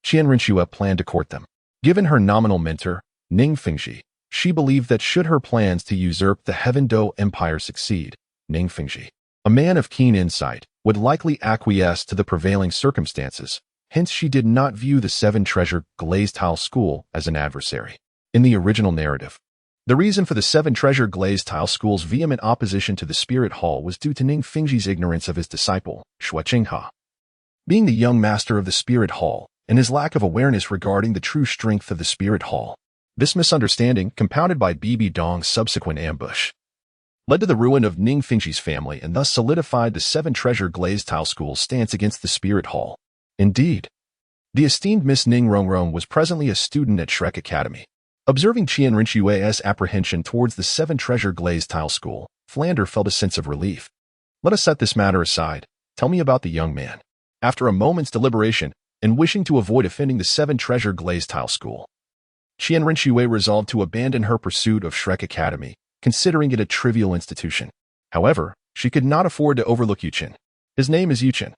Qian Rinxue planned to court them. Given her nominal mentor, Ning Fengji, she believed that should her plans to usurp the Heaven-Do Empire succeed, Ning Fengji, a man of keen insight, would likely acquiesce to the prevailing circumstances. Hence she did not view the 7 Treasure Glazed Tile School as an adversary. In the original narrative, The reason for the seven treasure glazed tile school's vehement opposition to the Spirit Hall was due to Ning Fingji's ignorance of his disciple, Shui Qinghe. Being the young master of the Spirit Hall, and his lack of awareness regarding the true strength of the Spirit Hall. This misunderstanding, compounded by Bibi Dong's subsequent ambush, led to the ruin of Ning Fingji's family and thus solidified the seven treasure glazed tile school's stance against the Spirit Hall. Indeed, the esteemed Miss Ning Rongrong was presently a student at Shrek Academy. Observing Qian Rinxue's apprehension towards the seven treasure glazed tile school, Flander felt a sense of relief. Let us set this matter aside. Tell me about the young man. After a moment's deliberation, and wishing to avoid offending the seven treasure glazed tile school, Qian Rinxue resolved to abandon her pursuit of Shrek Academy, considering it a trivial institution. However, she could not afford to overlook Yuchen. His name is Yuchen.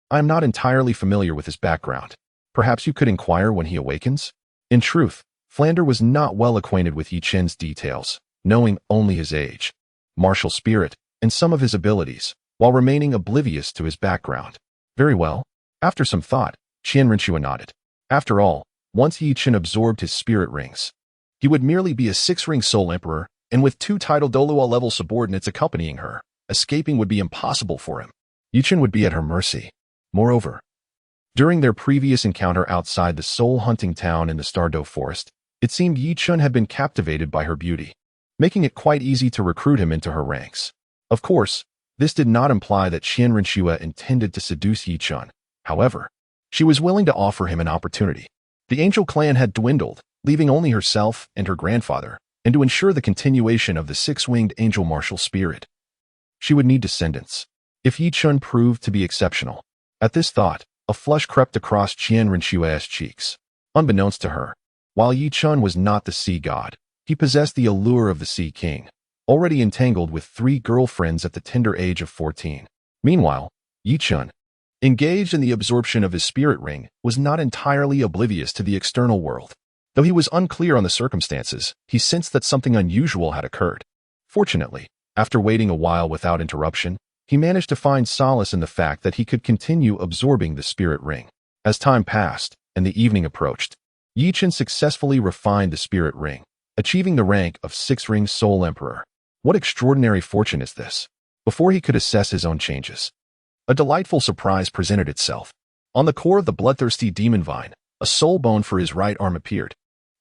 I am not entirely familiar with his background. Perhaps you could inquire when he awakens? In truth, Flander was not well acquainted with Yuchen's details, knowing only his age, martial spirit, and some of his abilities, while remaining oblivious to his background. Very well. After some thought, Qian Rinxue nodded. After all, once Yuchen absorbed his spirit rings, he would merely be a six-ring soul emperor, and with two title Douluo-level subordinates accompanying her, escaping would be impossible for him. Yuchen would be at her mercy. Moreover, during their previous encounter outside the soul-hunting town in the Stardow Forest, it seemed Yuchen had been captivated by her beauty, making it quite easy to recruit him into her ranks. Of course, this did not imply that Qian Rinxue intended to seduce Yuchen. However, she was willing to offer him an opportunity. The Angel clan had dwindled, leaving only herself and her grandfather, and to ensure the continuation of the six-winged angel martial spirit, she would need descendants. If Yuchen proved to be exceptional. At this thought, a flush crept across Qian Rinxue's cheeks. Unbeknownst to her, while Yuchen was not the sea god, he possessed the allure of the Sea King, already entangled with 3 girlfriends at the tender age of 14. Meanwhile, Yuchen, engaged in the absorption of his spirit ring, was not entirely oblivious to the external world. Though he was unclear on the circumstances, he sensed that something unusual had occurred. Fortunately, after waiting a while without interruption, he managed to find solace in the fact that he could continue absorbing the spirit ring. As time passed, and the evening approached, Yuchen successfully refined the spirit ring, achieving the rank of six-ring soul emperor. What extraordinary fortune is this? Before he could assess his own changes, a delightful surprise presented itself. On the core of the bloodthirsty demon vine, a soul bone for his right arm appeared.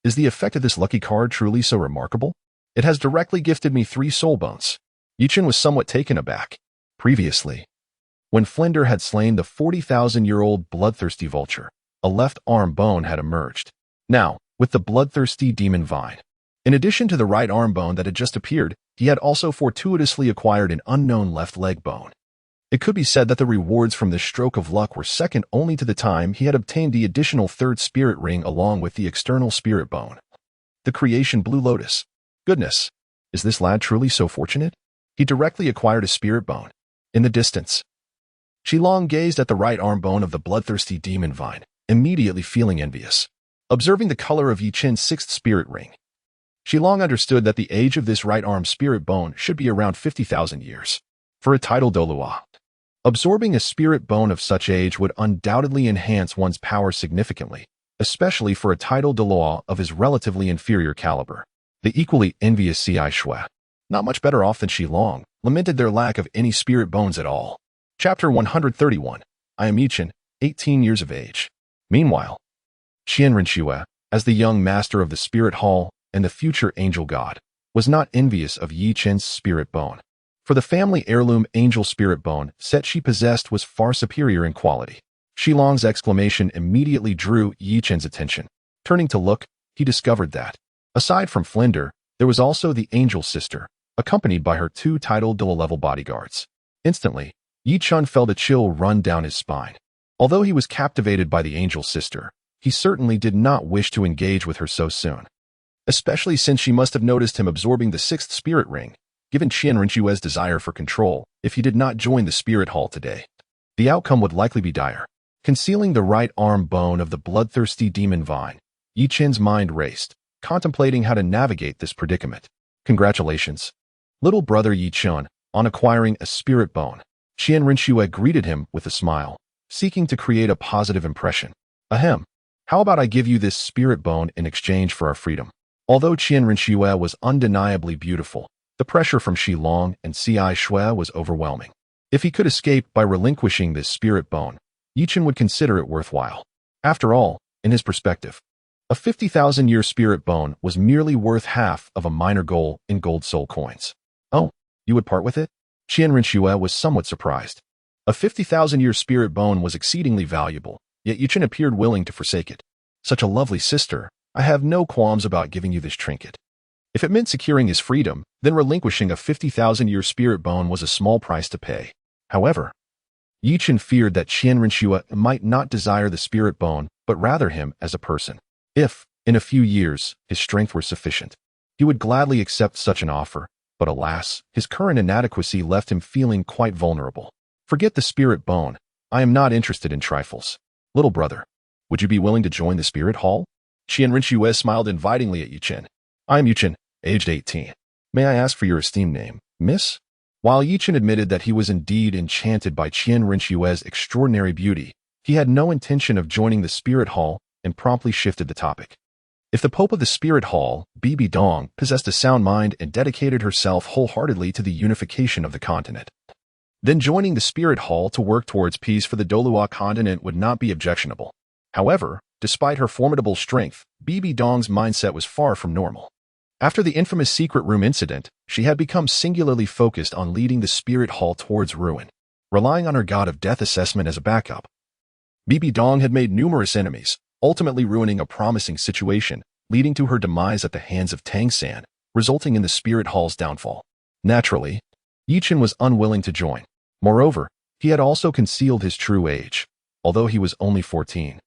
Is the effect of this lucky card truly so remarkable? It has directly gifted me 3 soul bones. Yuchen was somewhat taken aback. Previously, when Flinder had slain the 40,000-year-old bloodthirsty vulture, a left arm bone had emerged. Now, with the bloodthirsty demon vine, in addition to the right arm bone that had just appeared, he had also fortuitously acquired an unknown left leg bone. It could be said that the rewards from this stroke of luck were second only to the time he had obtained the additional 3rd spirit ring along with the external spirit bone. The creation Blue Lotus. Goodness, is this lad truly so fortunate? He directly acquired a spirit bone. In the distance, Qilong gazed at the right arm bone of the bloodthirsty demon vine, immediately feeling envious. Observing the color of Yuchen's 6th spirit ring, Qilong understood that the age of this right arm spirit bone should be around 50,000 years. For a title Douluo, absorbing a spirit bone of such age would undoubtedly enhance one's power significantly, especially for a title Douluo of his relatively inferior caliber. The equally envious Ci Shui, not much better off than Qilong, lamented their lack of any spirit bones at all. Chapter 131. I am Yuchen, 18 years of age. Meanwhile, Qian Rinxue, as the young master of the Spirit Hall and the future angel god, was not envious of Yuchen's spirit bone. For the family heirloom angel spirit bone set she possessed was far superior in quality. Qilong's exclamation immediately drew Yuchen's attention. Turning to look, he discovered that, aside from Flinder, there was also the angel sister, accompanied by her 2 titled Douluo-level bodyguards. Instantly, Yuchen felt a chill run down his spine. Although he was captivated by the angel sister, he certainly did not wish to engage with her so soon, especially since she must have noticed him absorbing the 6th spirit ring, given Qian Rinxue's desire for control. If he did not join the Spirit Hall today, the outcome would likely be dire. Concealing the right arm bone of the bloodthirsty demon vine, Yuchen's mind raced, contemplating how to navigate this predicament. Congratulations, little brother Yuchen, on acquiring a spirit bone. Qian Rinxue greeted him with a smile, seeking to create a positive impression. Ahem. How about I give you this spirit bone in exchange for our freedom? Although Qian Rinxue was undeniably beautiful, the pressure from Shilong and Ci Shui was overwhelming. If he could escape by relinquishing this spirit bone, Yichen would consider it worthwhile. After all, in his perspective, a 50,000-year spirit bone was merely worth half of a minor goal in gold soul coins. Oh, you would part with it? Qian Rinxue was somewhat surprised. A 50,000-year spirit bone was exceedingly valuable, yet Yichen appeared willing to forsake it. Such a lovely sister, I have no qualms about giving you this trinket. If it meant securing his freedom, then relinquishing a 50,000-year spirit bone was a small price to pay. However, Yichen feared that Qian Rinxue might not desire the spirit bone, but rather him as a person. If, in a few years, his strength were sufficient, he would gladly accept such an offer, but alas, his current inadequacy left him feeling quite vulnerable. Forget the spirit bone. I am not interested in trifles. Little brother, would you be willing to join the spirit hall? Qian Rinxue smiled invitingly at Yichen. I am Yichen, aged 18. May I ask for your esteemed name, miss? While Yichen admitted that he was indeed enchanted by Qian Rinxue's extraordinary beauty, he had no intention of joining the spirit hall and promptly shifted the topic. If the Pope of the Spirit Hall, Bibi Dong, possessed a sound mind and dedicated herself wholeheartedly to the unification of the continent, then joining the Spirit Hall to work towards peace for the Douluo Continent would not be objectionable. However, despite her formidable strength, Bibi Dong's mindset was far from normal. After the infamous secret room incident, she had become singularly focused on leading the Spirit Hall towards ruin, relying on her god of death assessment as a backup. Bibi Dong had made numerous enemies, ultimately ruining a promising situation, leading to her demise at the hands of Tang San, resulting in the Spirit Hall's downfall. Naturally, Yichen was unwilling to join. Moreover, he had also concealed his true age, although he was only 14.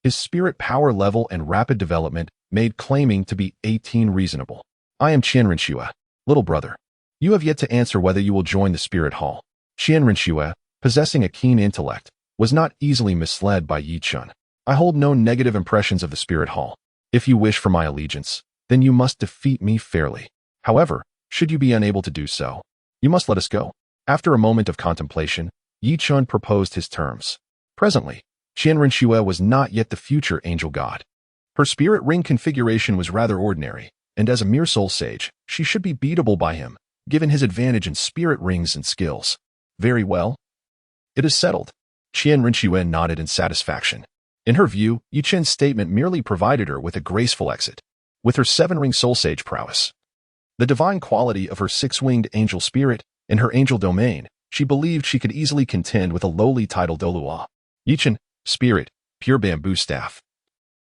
His spirit power level and rapid development made claiming to be 18 reasonable. I am Qian Rinxue, little brother. You have yet to answer whether you will join the Spirit Hall. Qian Rinxue, possessing a keen intellect, was not easily misled by Yichen. I hold no negative impressions of the Spirit Hall. If you wish for my allegiance, then you must defeat me fairly. However, should you be unable to do so, you must let us go. After a moment of contemplation, Yichen proposed his terms. Presently, Qian Rinxue was not yet the future angel god. Her spirit ring configuration was rather ordinary, and as a mere soul sage, she should be beatable by him, given his advantage in spirit rings and skills. Very well. It is settled. Qian Rinxue nodded in satisfaction. In her view, Yichen's statement merely provided her with a graceful exit. With her 7-ring soul sage prowess, the divine quality of her 6-winged angel spirit, and her angel domain, she believed she could easily contend with a lowly title Douluo. Yichen, Spirit, Pure Bamboo Staff.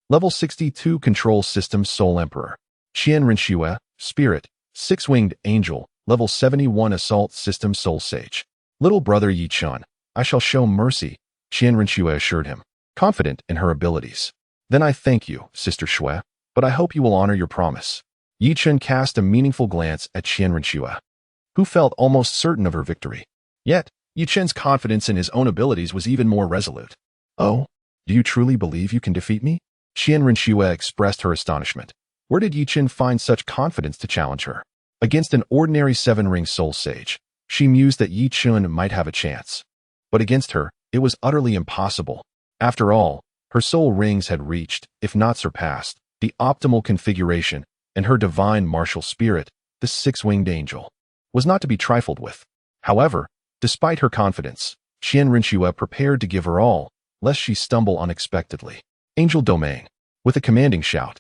Level 62 Control System Soul Emperor. Qian Rinxue, Spirit, 6-winged angel, Level 71 Assault System Soul Sage. Little brother Yichen, I shall show mercy, Qian Rinxue assured him, confident in her abilities. Then I thank you, Sister Shui, but I hope you will honor your promise. Yichen cast a meaningful glance at Qian Rinxue, who felt almost certain of her victory. Yet, Yichen's confidence in his own abilities was even more resolute. Oh, do you truly believe you can defeat me? Qian Rinxue expressed her astonishment. Where did Yichen find such confidence to challenge her? Against an ordinary 7-ring soul sage, she mused that Yichen might have a chance. But against her, it was utterly impossible. After all, her soul rings had reached, if not surpassed, the optimal configuration, and her divine martial spirit, the 6-winged angel, was not to be trifled with. However, despite her confidence, Qian Rinxue prepared to give her all, lest she stumble unexpectedly. Angel Domain. With a commanding shout,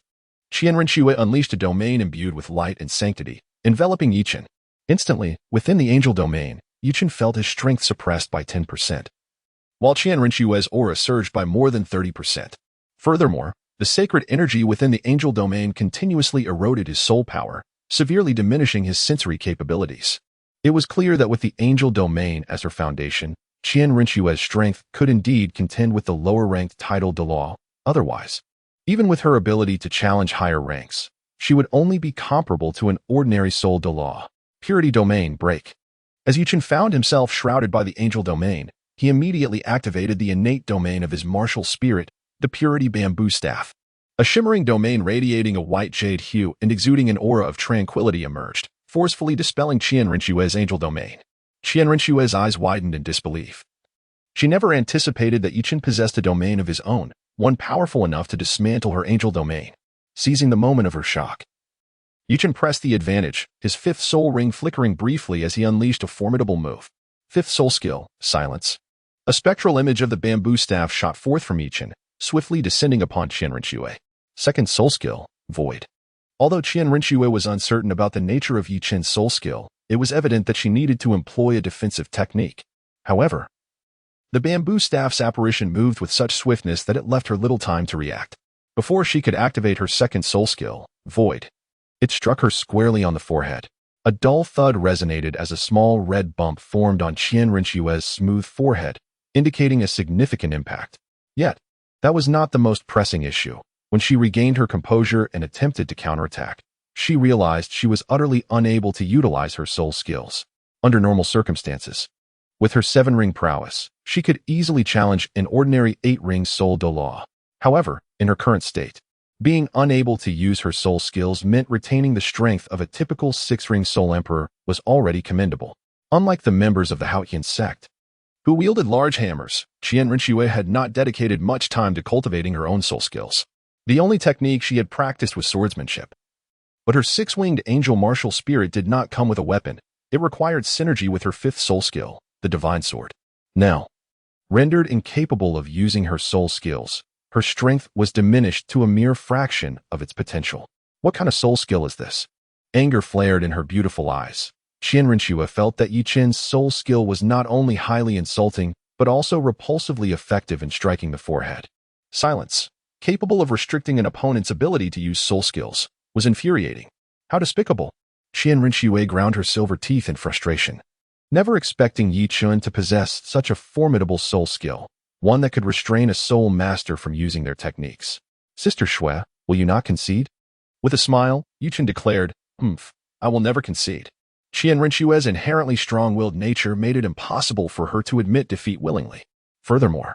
Qian Rinxue unleashed a domain imbued with light and sanctity, enveloping Yichen. Instantly, within the angel domain, Yichen felt his strength suppressed by 10%, while Qian Rinxue's aura surged by more than 30%. Furthermore, the sacred energy within the angel domain continuously eroded his soul power, severely diminishing his sensory capabilities. It was clear that with the angel domain as her foundation, Qian Rinxue's strength could indeed contend with the lower-ranked title Douluo. Otherwise, even with her ability to challenge higher ranks, she would only be comparable to an ordinary soul Douluo. Purity Domain Break. As Yichen found himself shrouded by the angel domain, he immediately activated the innate domain of his martial spirit, the Purity Bamboo Staff. A shimmering domain radiating a white jade hue and exuding an aura of tranquility emerged, forcefully dispelling Qian Rinxue's angel domain. Qian Rinxue's eyes widened in disbelief. She never anticipated that Yichen possessed a domain of his own, one powerful enough to dismantle her angel domain. Seizing the moment of her shock, Yichen pressed the advantage, his fifth soul ring flickering briefly as he unleashed a formidable move. Fifth soul skill, silence. A spectral image of the bamboo staff shot forth from Yichen, swiftly descending upon Qian Rinxue. Second soul skill, void. Although Qian Rinxue was uncertain about the nature of Yichen's soul skill, it was evident that she needed to employ a defensive technique. However, the bamboo staff's apparition moved with such swiftness that it left her little time to react. Before she could activate her second soul skill, void, it struck her squarely on the forehead. A dull thud resonated as a small red bump formed on Qian Rinxue's smooth forehead, indicating a significant impact. Yet, that was not the most pressing issue. When she regained her composure and attempted to counterattack, she realized she was utterly unable to utilize her soul skills. Under normal circumstances, with her 7-ring prowess, she could easily challenge an ordinary 8-ring soul Douluo. However, in her current state, being unable to use her soul skills meant retaining the strength of a typical 6-ring soul emperor was already commendable. Unlike the members of the Haotian sect, who wielded large hammers, Qian Rinxue had not dedicated much time to cultivating her own soul skills. The only technique she had practiced was swordsmanship. But her 6-winged angel martial spirit did not come with a weapon. It required synergy with her 5th soul skill, the divine sword. Now, rendered incapable of using her soul skills, her strength was diminished to a mere fraction of its potential. What kind of soul skill is this? Anger flared in her beautiful eyes. Qian Rinxue felt that Yichen's soul skill was not only highly insulting, but also repulsively effective in striking the forehead. Silence, capable of restricting an opponent's ability to use soul skills, was infuriating. How despicable! Qian Rinxue ground her silver teeth in frustration. Never expecting Yichen to possess such a formidable soul skill, one that could restrain a soul master from using their techniques. Sister Shui, will you not concede? With a smile, Yichen declared, I will never concede. Qian Rinxue's inherently strong-willed nature made it impossible for her to admit defeat willingly. Furthermore,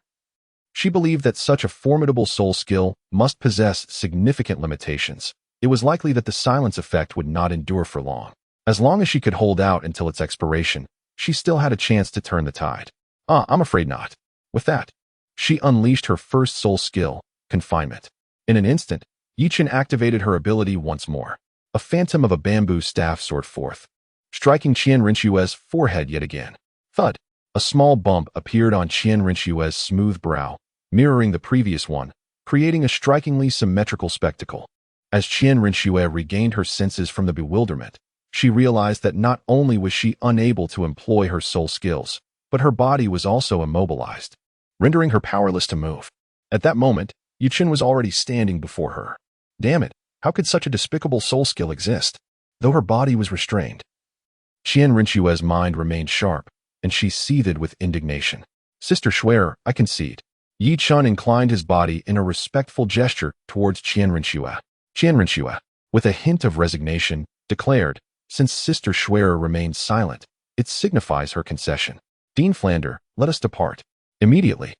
she believed that such a formidable soul skill must possess significant limitations. It was likely that the silence effect would not endure for long. As long as she could hold out until its expiration, she still had a chance to turn the tide. I'm afraid not. With that, she unleashed her first soul skill, confinement. In an instant, Yichen activated her ability once more. A phantom of a bamboo staff soared forth, striking Qian Rinxue's forehead yet again. Thud! A small bump appeared on Qian Rinxue's smooth brow, mirroring the previous one, creating a strikingly symmetrical spectacle. As Qian Rinxue regained her senses from the bewilderment, she realized that not only was she unable to employ her soul skills, but her body was also immobilized, rendering her powerless to move. At that moment, Yichen was already standing before her. Damn it, how could such a despicable soul skill exist? Though her body was restrained, Qian Rinxue's mind remained sharp, and she seethed with indignation. Sister Shui, I concede. Yichen inclined his body in a respectful gesture towards Qian Rinxue. Qian Rinxue, with a hint of resignation, declared, since Sister Shui remained silent, it signifies her concession. Dean Flander, let us depart. Immediately.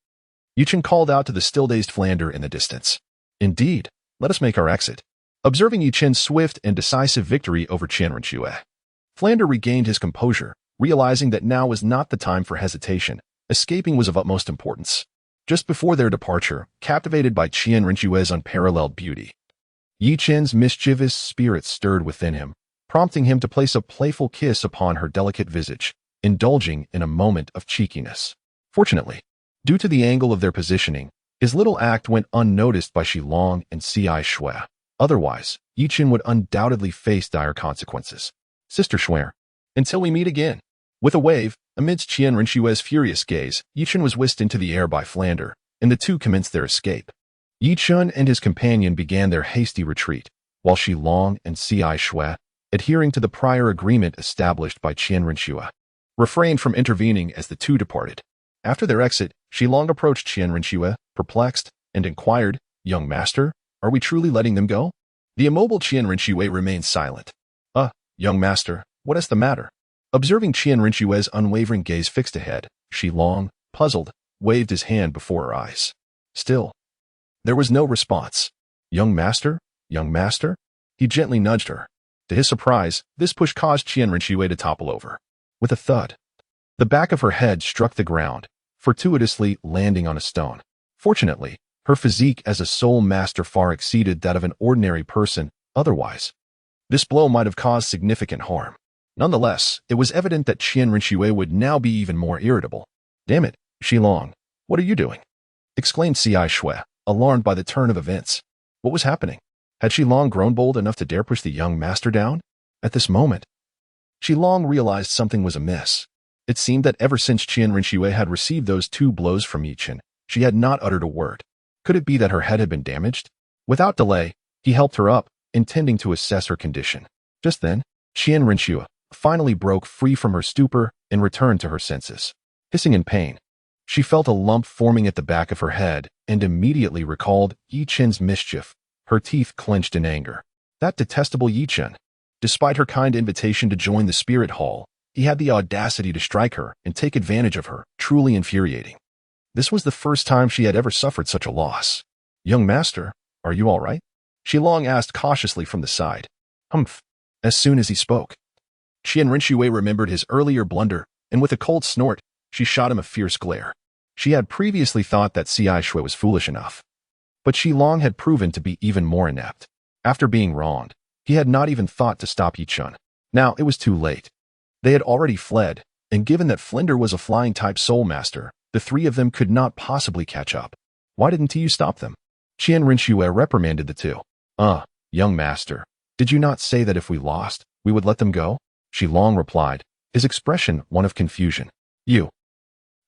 Yichen called out to the still-dazed Flander in the distance. Indeed, let us make our exit. Observing Yichen's swift and decisive victory over Qian Rinxue, Flander regained his composure, realizing that now was not the time for hesitation. Escaping was of utmost importance. Just before their departure, captivated by Qian Rinxue's unparalleled beauty, Yichen's mischievous spirit stirred within him, prompting him to place a playful kiss upon her delicate visage, indulging in a moment of cheekiness. Fortunately, due to the angle of their positioning, his little act went unnoticed by Shilong and Ci Shui. Otherwise, Yichen would undoubtedly face dire consequences. Sister Shui, until we meet again. With a wave, amidst Qian Rinxue's furious gaze, Yichen was whisked into the air by Flander, and the two commenced their escape. Yichen and his companion began their hasty retreat, while Shilong and Ci Shui, adhering to the prior agreement established by Qian Rinxue, refrained from intervening as the two departed. After their exit, Shilong approached Qian Rinxue, perplexed, and inquired, Young master, are we truly letting them go? The immobile Qian Rinxue remained silent. Young master, what is the matter? Observing Qian Rinxue's unwavering gaze fixed ahead, Shilong, puzzled, waved his hand before her eyes. Still, there was no response. Young master? Young master? He gently nudged her. To his surprise, this push caused Qian Rinxue to topple over. With a thud, the back of her head struck the ground, fortuitously landing on a stone. Fortunately, her physique as a soul master far exceeded that of an ordinary person. Otherwise, This blow might have caused significant harm. Nonetheless, it was evident that Qian Rinxue would now be even more irritable. Damn it, Xilong, what are you doing? Exclaimed Ci Shui, alarmed by the turn of events. What was happening? Had Xilong grown bold enough to dare push the young master down? At this moment, Xilong realized something was amiss. It seemed that ever since Qian Rinxue had received those 2 blows from Yichen, she had not uttered a word. Could it be that her head had been damaged? Without delay, he helped her up, intending to assess her condition. Just then, Qian Rinxue finally broke free from her stupor and returned to her senses. Hissing in pain, she felt a lump forming at the back of her head and immediately recalled Yichen's mischief. Her teeth clenched in anger. That detestable Yichen. Despite her kind invitation to join the spirit hall, he had the audacity to strike her and take advantage of her, truly infuriating. This was the first time she had ever suffered such a loss. Young master, are you all right? Xilong asked cautiously from the side. Humph. As soon as he spoke, Qian Rinxue remembered his earlier blunder, and with a cold snort, she shot him a fierce glare. She had previously thought that Ci Shui was foolish enough. But Xilong had proven to be even more inept. After being wronged, he had not even thought to stop Yichun. Now it was too late. They had already fled, and given that Flinder was a flying-type soul master, the 3 of them could not possibly catch up. Why didn't you stop them? Qian Rinxue reprimanded the 2. Young master, did you not say that if we lost, we would let them go? Xilong replied, his expression one of confusion. You.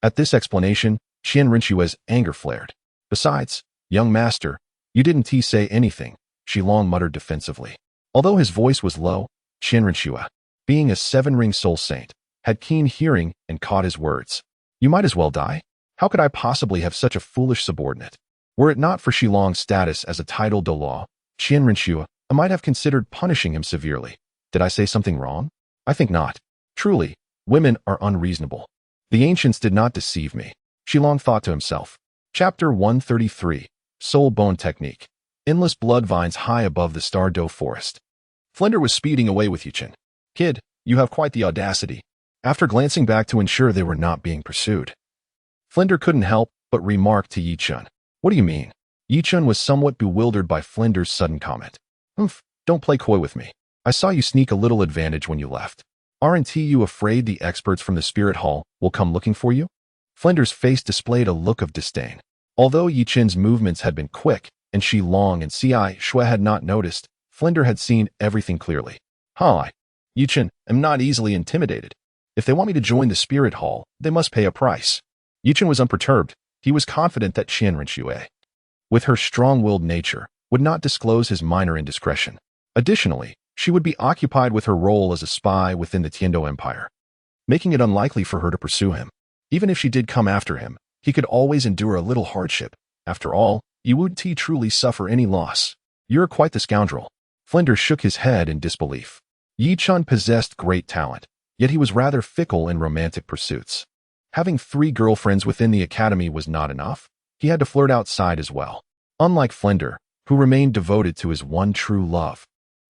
At this explanation, Qian Rinxue's anger flared. Besides, young master, you didn't say anything, Xilong muttered defensively. Although his voice was low, Qian Rinxue, being a 7-ring soul saint, had keen hearing and caught his words. You might as well die. How could I possibly have such a foolish subordinate? Were it not for Xilong's status as a title Douluo, Qian Rinxue, I might have considered punishing him severely. Did I say something wrong? I think not. Truly, women are unreasonable. The ancients did not deceive me, Xilong thought to himself. Chapter 133, Soul Bone Technique. Endless blood vines high above the Star Doe forest. Flinder was speeding away with Yichen. Kid, you have quite the audacity. After glancing back to ensure they were not being pursued, Flinder couldn't help but remark to Yichen. What do you mean? Yichen was somewhat bewildered by Flinder's sudden comment. Humph, don't play coy with me. I saw you sneak a little advantage when you left. Aren't you afraid the experts from the spirit hall will come looking for you? Flinder's face displayed a look of disdain. Although Yichen's movements had been quick, and Xilong and Ci Shui had not noticed, Flinder had seen everything clearly. I, Yichen, am not easily intimidated. If they want me to join the spirit hall, they must pay a price. Yichen was unperturbed. He was confident that Qian Rinxue, with her strong-willed nature, would not disclose his minor indiscretion. Additionally, she would be occupied with her role as a spy within the Tiando Empire, making it unlikely for her to pursue him. Even if she did come after him, he could always endure a little hardship. After all, you wouldn't truly suffer any loss. You're quite the scoundrel. Flinder shook his head in disbelief. Yichun possessed great talent, yet he was rather fickle in romantic pursuits. Having 3 girlfriends within the academy was not enough. He had to flirt outside as well. Unlike Flinder, who remained devoted to his one true love,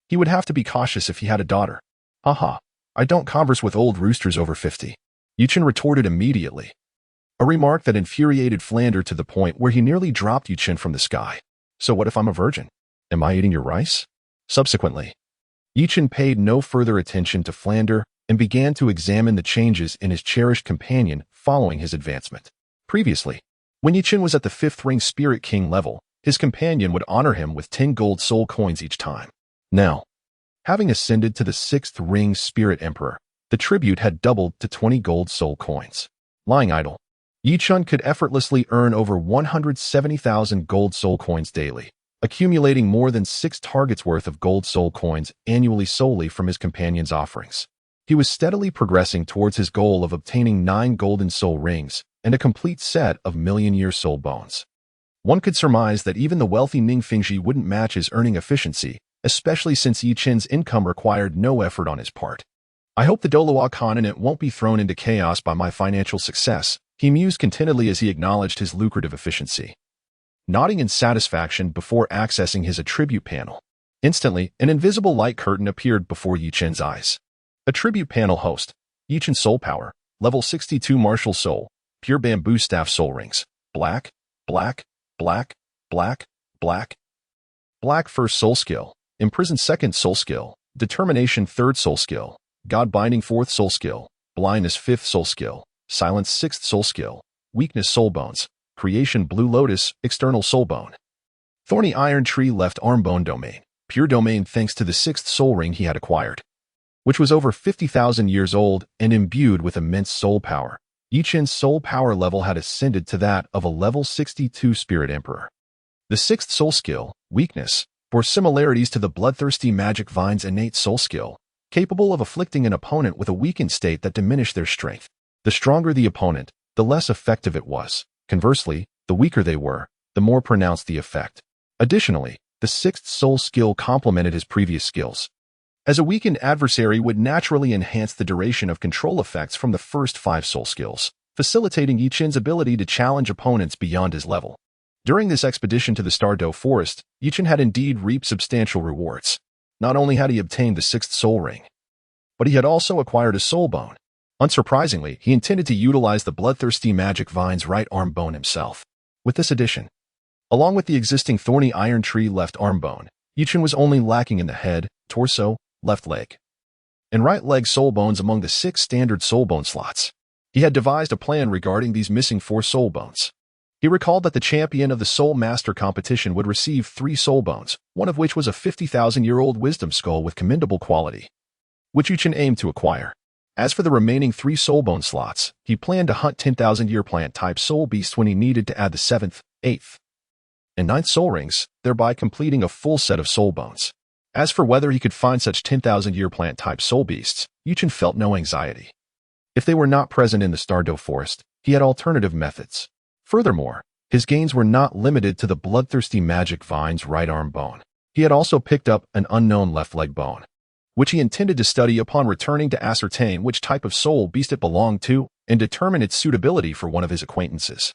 he would have to be cautious if he had a daughter. Haha, I don't converse with old roosters over 50. Yichen retorted immediately, a remark that infuriated Flinder to the point where he nearly dropped Yichen from the sky. So what if I'm a virgin? Am I eating your rice? Subsequently, Yichen paid no further attention to Flinder and began to examine the changes in his cherished companion following his advancement. Previously, when Yichen was at the 5th ring Spirit King level, his companion would honor him with 10 gold soul coins each time. Now, having ascended to the 6th ring Spirit Emperor, the tribute had doubled to 20 gold soul coins. Lying idle, Yichun could effortlessly earn over 170,000 gold soul coins daily, accumulating more than 6 targets worth of gold soul coins annually solely from his companion's offerings. He was steadily progressing towards his goal of obtaining 9 golden soul rings and a complete set of million-year soul bones. One could surmise that even the wealthy Ning Fingji wouldn't match his earning efficiency, especially since Yichen's income required no effort on his part. I hope the Douluo Continent won't be thrown into chaos by my financial success, he mused contentedly as he acknowledged his lucrative efficiency. Nodding in satisfaction before accessing his attribute panel, instantly an invisible light curtain appeared before Yichen's eyes. Attribute panel host, Yichen Soul Power, level 62 Martial Soul, Pure Bamboo Staff Soul Rings, black, black, black, black, black. Black first soul skill, Imprisoned second soul skill, Determination 3rd soul skill, God binding 4th soul skill, blindness 5th soul skill, silence 6th soul skill, weakness soul bones, creation blue lotus, external soul bone. Thorny iron tree left arm bone domain, pure domain thanks to the 6th soul ring he had acquired, which was over 50,000 years old and imbued with immense soul power. Yichen's soul power level had ascended to that of a level 62 spirit emperor. The 6th soul skill, weakness, bore similarities to the bloodthirsty magic vine's innate soul skill, capable of afflicting an opponent with a weakened state that diminished their strength. The stronger the opponent, the less effective it was. Conversely, the weaker they were, the more pronounced the effect. Additionally, the 6th soul skill complemented his previous skills, as a weakened adversary would naturally enhance the duration of control effects from the first 5 soul skills, facilitating Yichen's ability to challenge opponents beyond his level. During this expedition to the Douluo Forest, Yichen had indeed reaped substantial rewards. Not only had he obtained the 6th soul ring, but he had also acquired a soul bone. Unsurprisingly, he intended to utilize the bloodthirsty magic vine's right arm bone himself. With this addition, along with the existing thorny iron tree left arm bone, Yichen was only lacking in the head, torso, left leg, and right leg soul bones among the 6 standard soul bone slots. He had devised a plan regarding these missing 4 soul bones. He recalled that the champion of the Soul Master competition would receive 3 soul bones, one of which was a 50,000-year-old wisdom skull with commendable quality, which Yichen aimed to acquire. As for the remaining 3 soul bone slots, he planned to hunt 10,000-year plant-type soul beasts when he needed to add the 7th, 8th, and 9th soul rings, thereby completing a full set of soul bones. As for whether he could find such 10,000-year plant-type soul beasts, Yichen felt no anxiety. If they were not present in the Douluo Forest, he had alternative methods. Furthermore, his gains were not limited to the bloodthirsty magic vine's right arm bone. He had also picked up an unknown left leg bone, which he intended to study upon returning to ascertain which type of soul beast it belonged to and determine its suitability for one of his acquaintances.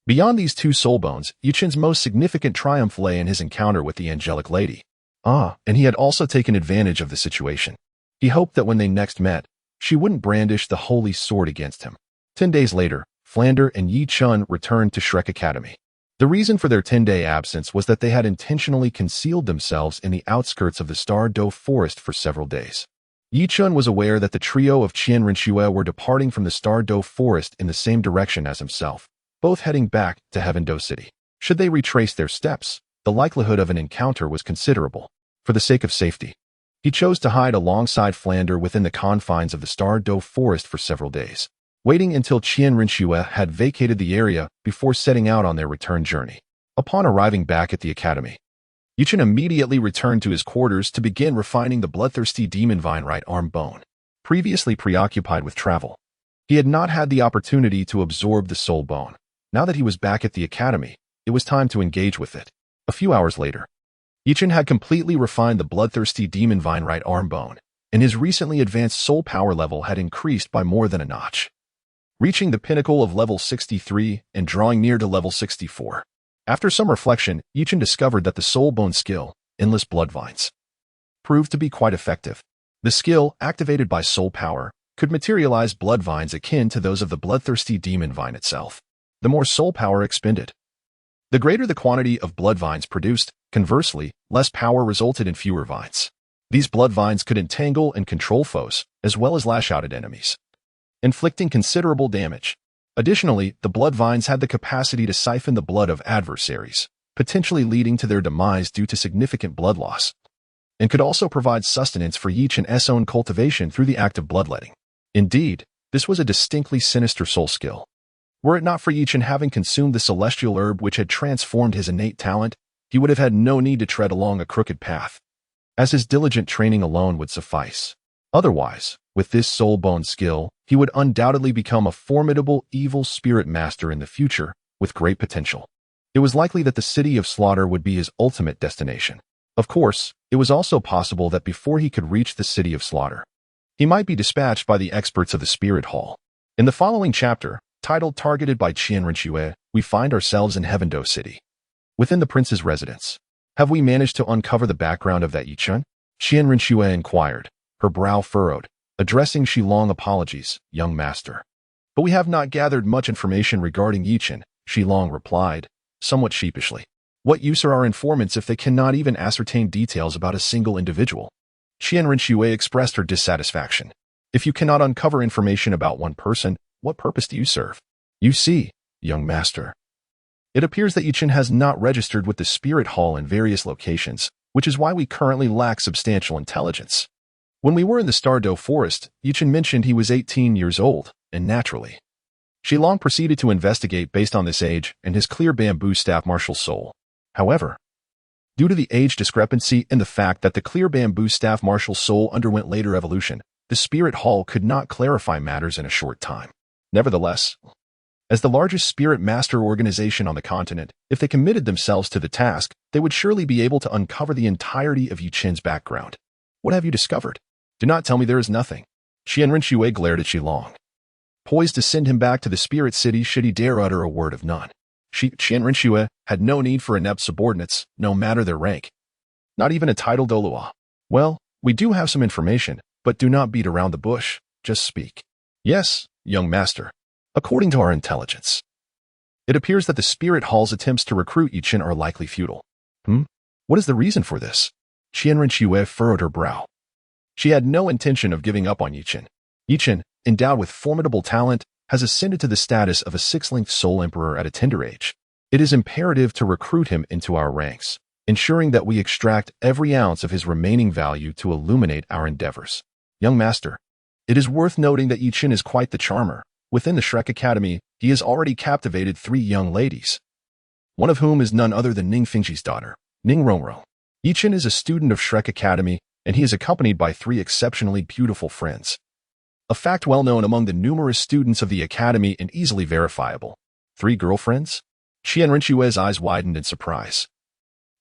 Beyond these 2 soul bones, Yichen's most significant triumph lay in his encounter with the angelic lady. And he had also taken advantage of the situation. He hoped that when they next met, she wouldn't brandish the holy sword against him. 10 days later, Flander and Yichen returned to Shrek Academy. The reason for their 10-day absence was that they had intentionally concealed themselves in the outskirts of the Douluo Forest for several days. Yichen was aware that the trio of Qian Rinxue were departing from the Douluo Forest in the same direction as himself, both heading back to Heaven-Do City. Should they retrace their steps, the likelihood of an encounter was considerable. For the sake of safety, he chose to hide alongside Flander within the confines of the Douluo Forest for several days, waiting until Qian Rinxue had vacated the area before setting out on their return journey. Upon arriving back at the academy, Yichen immediately returned to his quarters to begin refining the bloodthirsty demon vine right arm bone. Previously preoccupied with travel, he had not had the opportunity to absorb the soul bone. Now that he was back at the academy, it was time to engage with it. A few hours later, Yichen had completely refined the bloodthirsty demon vine right arm bone, and his recently advanced soul power level had increased by more than a notch, reaching the pinnacle of level 63 and drawing near to level 64. After some reflection, Yichen discovered that the soul bone skill, Endless Blood Vines, proved to be quite effective. The skill, activated by soul power, could materialize blood vines akin to those of the bloodthirsty demon vine itself. The more soul power expended, the greater the quantity of blood vines produced. Conversely, less power resulted in fewer vines. These blood vines could entangle and control foes, as well as lash out at enemies, inflicting considerable damage. Additionally, the blood vines had the capacity to siphon the blood of adversaries, potentially leading to their demise due to significant blood loss, and could also provide sustenance for Yichen's own cultivation through the act of bloodletting. Indeed, this was a distinctly sinister soul skill. Were it not for Yichen having consumed the celestial herb which had transformed his innate talent, he would have had no need to tread along a crooked path, as his diligent training alone would suffice. Otherwise, with this soul bone skill, he would undoubtedly become a formidable evil spirit master in the future, with great potential. It was likely that the city of slaughter would be his ultimate destination. Of course, it was also possible that before he could reach the city of slaughter, he might be dispatched by the experts of the Spirit Hall. In the following chapter, titled Targeted by Qian Rinxue, we find ourselves in Heaven-Do City, within the prince's residence. Have we managed to uncover the background of that Yichen? Qian Rinxue inquired, her brow furrowed, addressing Shilong. Apologies, young master, but we have not gathered much information regarding Yichen, Shilong replied, somewhat sheepishly. What use are our informants if they cannot even ascertain details about a single individual? Qian Rinxue expressed her dissatisfaction. If you cannot uncover information about one person, what purpose do you serve? You see, young master. It appears that Yichen has not registered with the Spirit Hall in various locations, which is why we currently lack substantial intelligence. When we were in the Stardow Forest, Yichen mentioned he was 18 years old, and naturally. Shilong proceeded to investigate based on this age and his clear bamboo staff martial soul. However, due to the age discrepancy and the fact that the clear bamboo staff martial soul underwent later evolution, the Spirit Hall could not clarify matters in a short time. Nevertheless, as the largest spirit master organization on the continent, if they committed themselves to the task, they would surely be able to uncover the entirety of Yichen's background. What have you discovered? Do not tell me there is nothing. Qian Rinxue glared at Shilong, poised to send him back to the spirit city should he dare utter a word of none. Qian Rinxue had no need for inept subordinates, no matter their rank. Not even a title Douluo. Well, we do have some information, but do not beat around the bush, just speak. Yes, young master. According to our intelligence, it appears that the Spirit Hall's attempts to recruit Yichen are likely futile. What is the reason for this? Qian Rinxue furrowed her brow. She had no intention of giving up on Yichen. Yichen, endowed with formidable talent, has ascended to the status of a six-linked soul emperor at a tender age. It is imperative to recruit him into our ranks, ensuring that we extract every ounce of his remaining value to illuminate our endeavors. Young master, it is worth noting that Yichen is quite the charmer. Within the Shrek Academy, he has already captivated 3 young ladies, one of whom is none other than Ning Fingji's daughter, Ning Rongrong. Yichen is a student of Shrek Academy, and he is accompanied by 3 exceptionally beautiful friends. A fact well known among the numerous students of the academy and easily verifiable. 3 girlfriends? Qian Rinxue's eyes widened in surprise.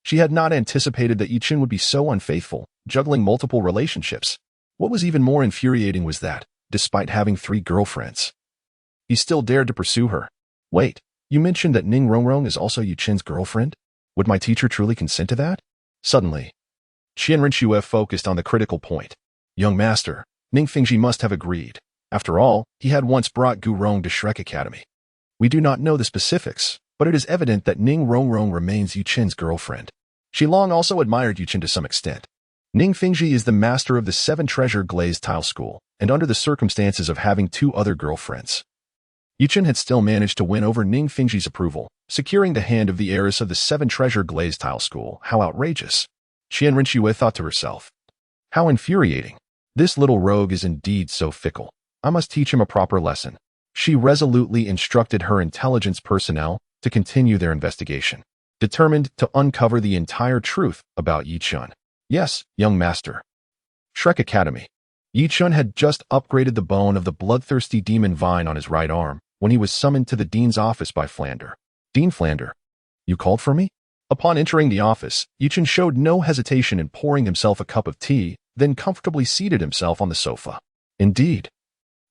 She had not anticipated that Yichen would be so unfaithful, juggling multiple relationships. What was even more infuriating was that, despite having 3 girlfriends, he still dared to pursue her. Wait, you mentioned that Ning Rongrong is also Yichen's girlfriend? Would my teacher truly consent to that? Suddenly, Qian Rinxue focused on the critical point. Young master, Ning Fingji must have agreed. After all, he had once brought Gu Rong to Shrek Academy. We do not know the specifics, but it is evident that Ning Rongrong remains Yichen's girlfriend. Shilong also admired Yichen to some extent. Ning Fingji is the master of the 7 Treasure Glazed Tile School, and under the circumstances of having 2 other girlfriends, Yichen had still managed to win over Ning Fingji's approval, securing the hand of the heiress of the 7 Treasure Glazed Tile School. How outrageous! Qian Rinxue thought to herself. How infuriating. This little rogue is indeed so fickle. I must teach him a proper lesson. She resolutely instructed her intelligence personnel to continue their investigation, determined to uncover the entire truth about Yichen. Yes, young master. Shrek Academy. Yichen had just upgraded the bone of the bloodthirsty demon vine on his right arm when he was summoned to the dean's office by Flander. Dean Flander, you called for me? Upon entering the office, Yichen showed no hesitation in pouring himself a cup of tea, then comfortably seated himself on the sofa. Indeed,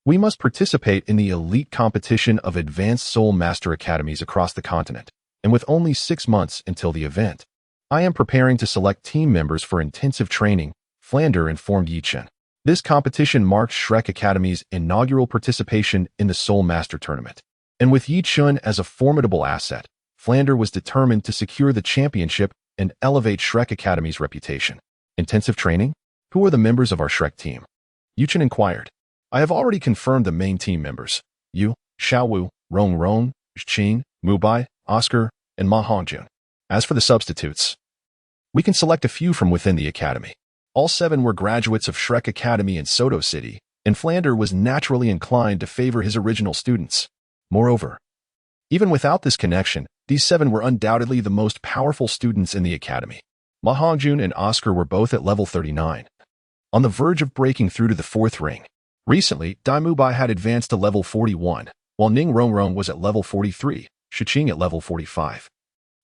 we must participate in the elite competition of advanced soul master academies across the continent, and with only 6 months until the event, I am preparing to select team members for intensive training, Flander informed Yichen. This competition marks Shrek Academy's inaugural participation in the Soul Master Tournament. And with Yichen as a formidable asset, Flander was determined to secure the championship and elevate Shrek Academy's reputation. Intensive training? Who are the members of our Shrek team? Yichen inquired. I have already confirmed the main team members. Yu, Xiaowu, Rong, Qing, Mubai, Oscar, and Ma Hongjun. As for the substitutes, we can select a few from within the academy. All 7 were graduates of Shrek Academy in Soto City, and Flander was naturally inclined to favor his original students. Moreover, even without this connection, these 7 were undoubtedly the most powerful students in the academy. Ma Hongjun and Oscar were both at level 39, on the verge of breaking through to the 4th ring. Recently, Dai Mubai had advanced to level 41, while Ning Rongrong was at level 43, Shiqing at level 45,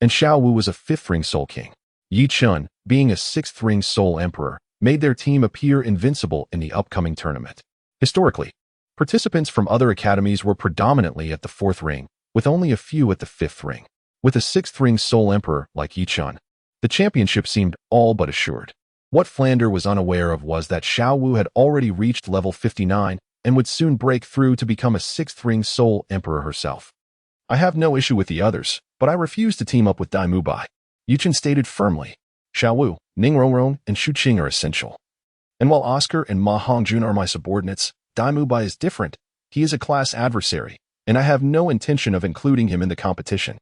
and Xiaowu was a 5th ring Soul King. Yichen, being a 6th ring Soul Emperor, made their team appear invincible in the upcoming tournament. Historically, participants from other academies were predominantly at the 4th ring, with only a few at the 5th ring. With a 6th ring Soul Emperor like Yichen, the championship seemed all but assured. What Flander was unaware of was that Xiaowu had already reached level 59 and would soon break through to become a 6th ring Soul Emperor herself. I have no issue with the others, but I refuse to team up with Dai Mubai. Yichen stated firmly. Xiaowu, Ning Rongrong, and Shu Qing are essential. And while Oscar and Ma Hongjun are my subordinates, Daimu Bai is different. He is a class adversary, and I have no intention of including him in the competition.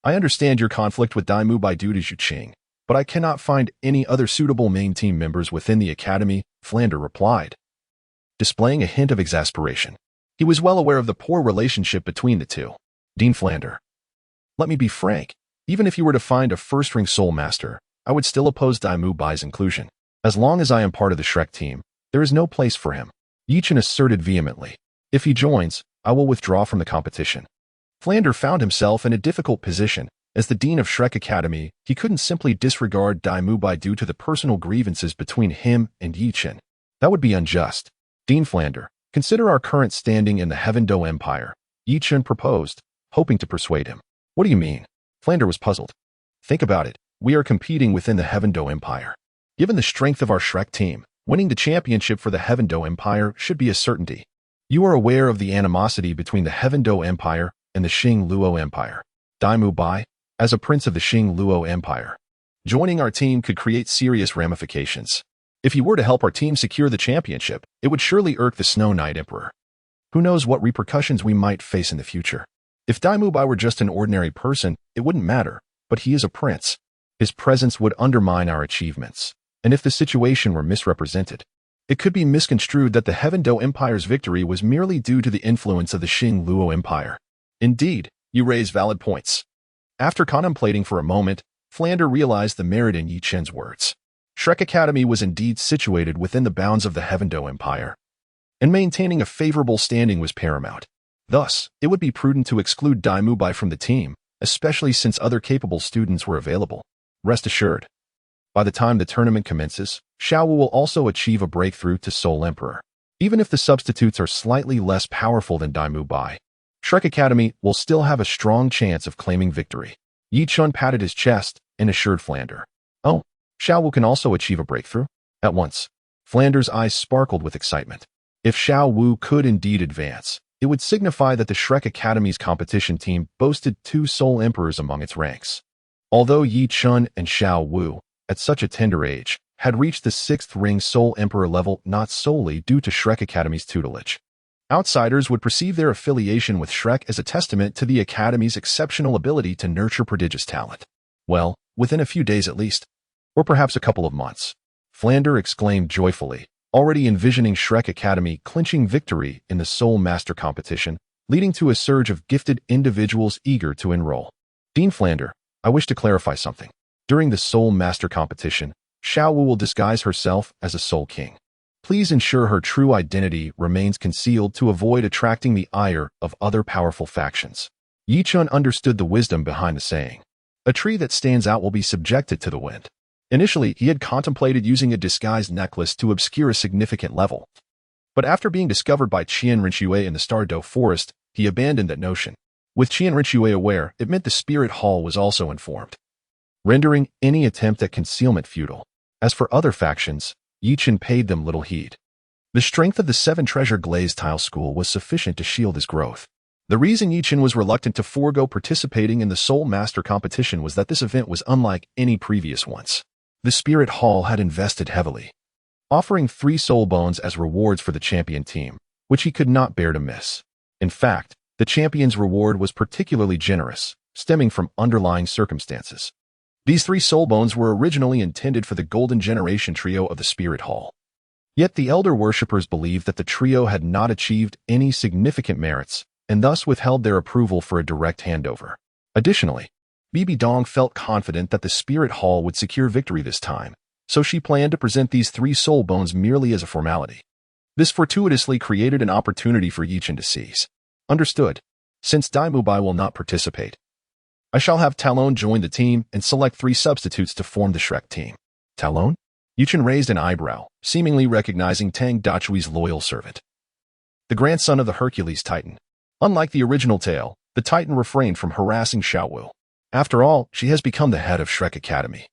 I understand your conflict with Daimu Bai due to Zhuqing, but I cannot find any other suitable main team members within the academy, Flander replied, displaying a hint of exasperation. He was well aware of the poor relationship between the two. Dean Flander. Let me be frank. Even if you were to find a first-ring Soul Master, I would still oppose Daimu Bai's inclusion. As long as I am part of the Shrek team, there is no place for him. Yichen asserted vehemently. If he joins, I will withdraw from the competition. Flander found himself in a difficult position. As the Dean of Shrek Academy, he couldn't simply disregard Daimu Bai due to the personal grievances between him and Yichen. That would be unjust. Dean Flander, consider our current standing in the Heaven Do Empire, Yichen proposed, hoping to persuade him. What do you mean? Flander was puzzled. Think about it. We are competing within the Heaven Do Empire. Given the strength of our Shrek team, winning the championship for the Heaven Do Empire should be a certainty. You are aware of the animosity between the Heaven Do Empire and the Xing Luo Empire. Daimu Bai, as a prince of the Xing Luo Empire, joining our team could create serious ramifications. If he were to help our team secure the championship, it would surely irk the Snow Knight Emperor. Who knows what repercussions we might face in the future? If Daimu Bai were just an ordinary person, it wouldn't matter, but he is a prince. His presence would undermine our achievements. And if the situation were misrepresented, it could be misconstrued that the Heaven Do Empire's victory was merely due to the influence of the Xing Luo Empire. Indeed, you raise valid points. After contemplating for a moment, Flander realized the merit in Yichen's words. Shrek Academy was indeed situated within the bounds of the Heaven Do Empire, and maintaining a favorable standing was paramount. Thus, it would be prudent to exclude Daimu Bai from the team, especially since other capable students were available. Rest assured, by the time the tournament commences, Xiaowu will also achieve a breakthrough to Soul Emperor. Even if the substitutes are slightly less powerful than Daimu Bai, Shrek Academy will still have a strong chance of claiming victory. Yichun patted his chest and assured Flander. Oh, Xiaowu can also achieve a breakthrough? At once, Flander's eyes sparkled with excitement. If Xiaowu could indeed advance, it would signify that the Shrek Academy's competition team boasted 2 Soul Emperors among its ranks. Although Yichun and Xiaowu, at such a tender age, had reached the 6th ring Soul Emperor level not solely due to Shrek Academy's tutelage. Outsiders would perceive their affiliation with Shrek as a testament to the Academy's exceptional ability to nurture prodigious talent. Well, within a few days at least, or perhaps a couple of months, Flander exclaimed joyfully, already envisioning Shrek Academy clinching victory in the Soul Master competition, leading to a surge of gifted individuals eager to enroll. Dean Flander, I wish to clarify something. During the Soul Master competition, Xiaowu will disguise herself as a Soul King. Please ensure her true identity remains concealed to avoid attracting the ire of other powerful factions. Yichun understood the wisdom behind the saying. A tree that stands out will be subjected to the wind. Initially, he had contemplated using a disguised necklace to obscure a significant level. But after being discovered by Qian Rinxue in the Stardow Forest, he abandoned that notion. With Qian Rinxue aware, it meant the Spirit Hall was also informed, rendering any attempt at concealment futile. As for other factions, Yichen paid them little heed. The strength of the 7 Treasure Glazed Tile School was sufficient to shield his growth. The reason Yichen was reluctant to forego participating in the Soul Master competition was that this event was unlike any previous ones. The Spirit Hall had invested heavily, offering 3 soul bones as rewards for the champion team, which he could not bear to miss. In fact, the champion's reward was particularly generous, stemming from underlying circumstances. These 3 soul bones were originally intended for the Golden Generation trio of the Spirit Hall. Yet the Elder Worshippers believed that the trio had not achieved any significant merits, and thus withheld their approval for a direct handover. Additionally, Bibi Dong felt confident that the Spirit Hall would secure victory this time, so she planned to present these 3 soul bones merely as a formality. This fortuitously created an opportunity for Yichen to seize. Understood. Since Daimu Bai will not participate, I shall have Talon join the team and select 3 substitutes to form the Shrek team. Talon? Yichen raised an eyebrow, seemingly recognizing Tang Dachui's loyal servant, the grandson of the Hercules Titan. Unlike the original tale, the Titan refrained from harassing Xiaowu. After all, she has become the head of Shrek Academy.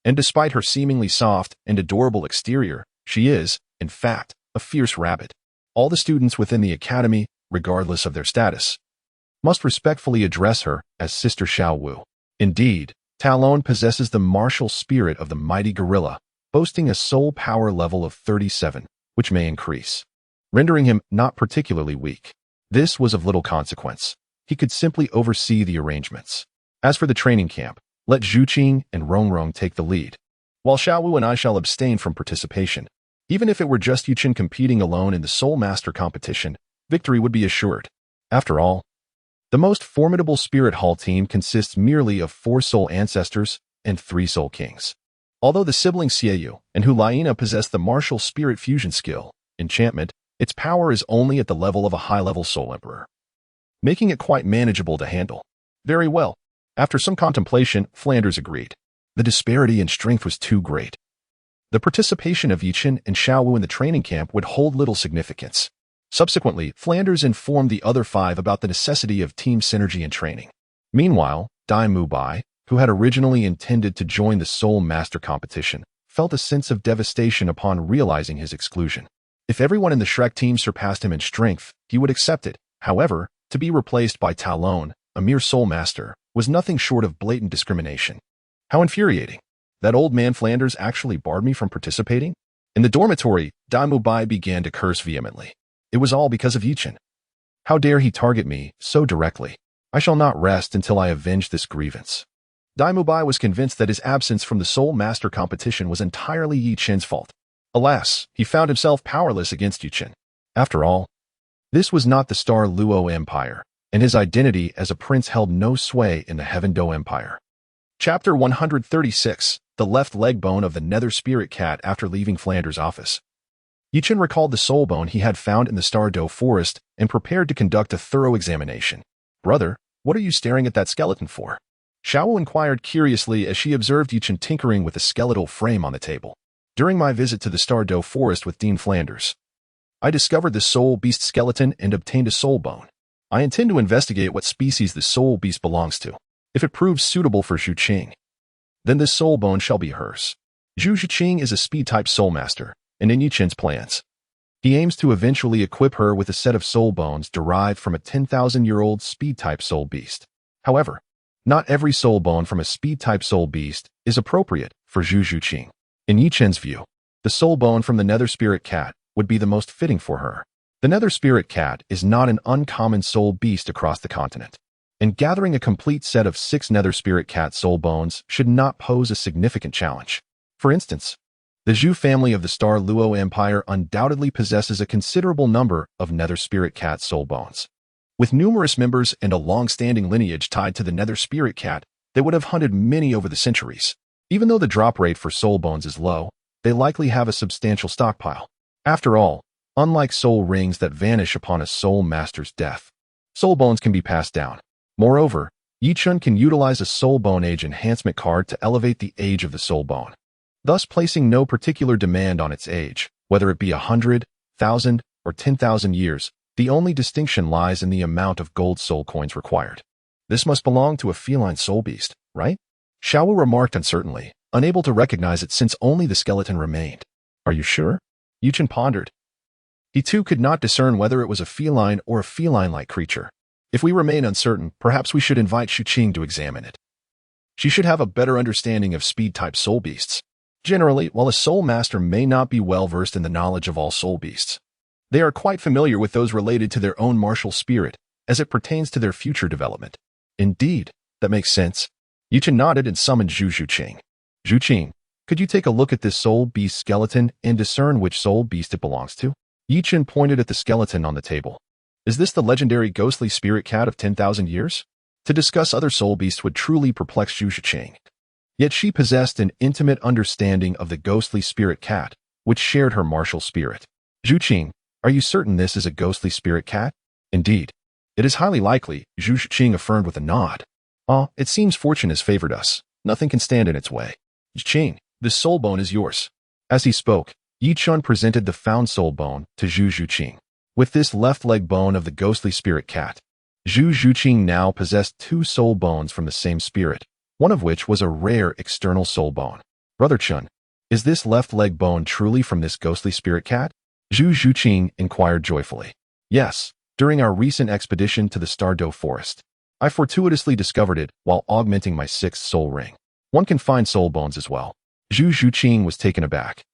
And despite her seemingly soft and adorable exterior, she is, in fact, a fierce rabbit. All the students within the academy, regardless of their status, must respectfully address her as Sister Xiaowu. Indeed, Talon possesses the martial spirit of the mighty gorilla, boasting a soul power level of 37, which may increase, rendering him not particularly weak. This was of little consequence. He could simply oversee the arrangements. As for the training camp, let Zhu Qing and Rongrong take the lead, while Xiaowu and I shall abstain from participation. Even if it were just Yuchen competing alone in the Soul Master competition, victory would be assured. After all, the most formidable Spirit Hall team consists merely of 4 Soul Ancestors and 3 Soul Kings. Although the siblings Xieyu and Hulaina possess the martial spirit fusion skill, enchantment, its power is only at the level of a high-level Soul Emperor, making it quite manageable to handle. Very well. After some contemplation, Flanders agreed. The disparity in strength was too great. The participation of Yichen and Xiaowu in the training camp would hold little significance. Subsequently, Flanders informed the other 5 about the necessity of team synergy and training. Meanwhile, Dai Mubai, who had originally intended to join the Soul Master competition, felt a sense of devastation upon realizing his exclusion. If everyone in the Shrek team surpassed him in strength, he would accept it. However, to be replaced by Talon, a mere Soul Master, was nothing short of blatant discrimination. How infuriating. That old man Flanders actually barred me from participating? In the dormitory, Dai Mubai began to curse vehemently. It was all because of Yichen. How dare he target me so directly? I shall not rest until I avenge this grievance. Dai Mubai was convinced that his absence from the Soul Master competition was entirely Yichen's fault. Alas, he found himself powerless against Yichen. After all, this was not the Star Luo Empire, and his identity as a prince held no sway in the Heaven Do Empire. Chapter 136, The Left Leg Bone of the Nether Spirit Cat after leaving Flanders' office. Yichen recalled the soul bone he had found in the Star Do forest and prepared to conduct a thorough examination. Brother, what are you staring at that skeleton for? Xiaowu inquired curiously as she observed Yichen tinkering with the skeletal frame on the table. During my visit to the Star Do forest with Dean Flanders, I discovered the soul beast skeleton and obtained a soul bone. I intend to investigate what species the soul beast belongs to. If it proves suitable for Zhu Qing, then this soul bone shall be hers. Zhu Qing is a speed-type soul master, and in Yichen's plans, he aims to eventually equip her with a set of soul bones derived from a 10,000-year-old speed-type soul beast. However, not every soul bone from a speed-type soul beast is appropriate for Zhu Qing. In Yichen's view, the soul bone from the Nether Spirit Cat would be the most fitting for her. The Nether Spirit Cat is not an uncommon soul beast across the continent, and gathering a complete set of 6 Nether Spirit Cat soul bones should not pose a significant challenge. For instance, the Zhu family of the Star Luo Empire undoubtedly possesses a considerable number of Nether Spirit Cat soul bones. With numerous members and a long-standing lineage tied to the Nether Spirit Cat, they would have hunted many over the centuries. Even though the drop rate for soul bones is low, they likely have a substantial stockpile. After all, unlike soul rings that vanish upon a soul master's death, soul bones can be passed down. Moreover, Yichen can utilize a soul bone age enhancement card to elevate the age of the soul bone, thus placing no particular demand on its age, whether it be 100, 1,000, or 10,000 years. The only distinction lies in the amount of gold soul coins required. This must belong to a feline soul beast, right? Xiaowu remarked uncertainly, unable to recognize it since only the skeleton remained. Are you sure? Yichen pondered. He too could not discern whether it was a feline or a feline-like creature. If we remain uncertain, perhaps we should invite Zhu Qing to examine it. She should have a better understanding of speed-type soul beasts. Generally, while a soul master may not be well-versed in the knowledge of all soul beasts, they are quite familiar with those related to their own martial spirit as it pertains to their future development. Indeed, that makes sense. Yichen nodded and summoned Zhu Qing. Zhu Qing, could you take a look at this soul beast skeleton and discern which soul beast it belongs to? Yichen pointed at the skeleton on the table. Is this the legendary ghostly spirit cat of 10,000 years? To discuss other soul beasts would truly perplex Zhu Qing. Yet she possessed an intimate understanding of the ghostly spirit cat, which shared her martial spirit. Zhu Qing, are you certain this is a ghostly spirit cat? Indeed. It is highly likely, Zhu Qing affirmed with a nod. It seems fortune has favored us. Nothing can stand in its way. Qing, this soul bone is yours. As he spoke, Yichen presented the found soul bone to Zhu Qing. With this left leg bone of the ghostly spirit cat, Zhu Qing now possessed 2 soul bones from the same spirit, one of which was a rare external soul bone. Brother Chun, is this left leg bone truly from this ghostly spirit cat? Zhu Qing inquired joyfully. Yes, during our recent expedition to the Star Do forest, I fortuitously discovered it while augmenting my 6th soul ring. One can find soul bones as well. Zhu Zhuqing was taken aback,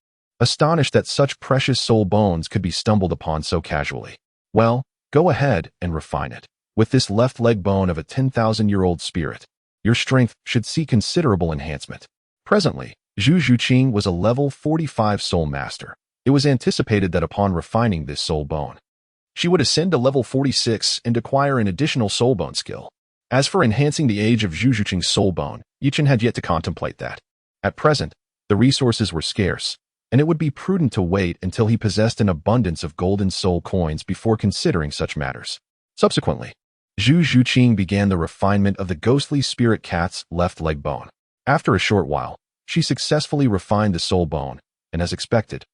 astonished that such precious soul bones could be stumbled upon so casually. Well, go ahead and refine it. With this left leg bone of a 10,000-year-old spirit, your strength should see considerable enhancement. Presently, Zhu Zhuqing was a level 45 soul master. It was anticipated that upon refining this soul bone, she would ascend to level 46 and acquire an additional soul bone skill. As for enhancing the age of Zhu Zhuqing's soul bone, Yichen had yet to contemplate that. At present, the resources were scarce, and it would be prudent to wait until he possessed an abundance of golden soul coins before considering such matters. Subsequently, Zhu Zhuqing began the refinement of the ghostly spirit cat's left leg bone. After a short while, she successfully refined the soul bone, and as expected,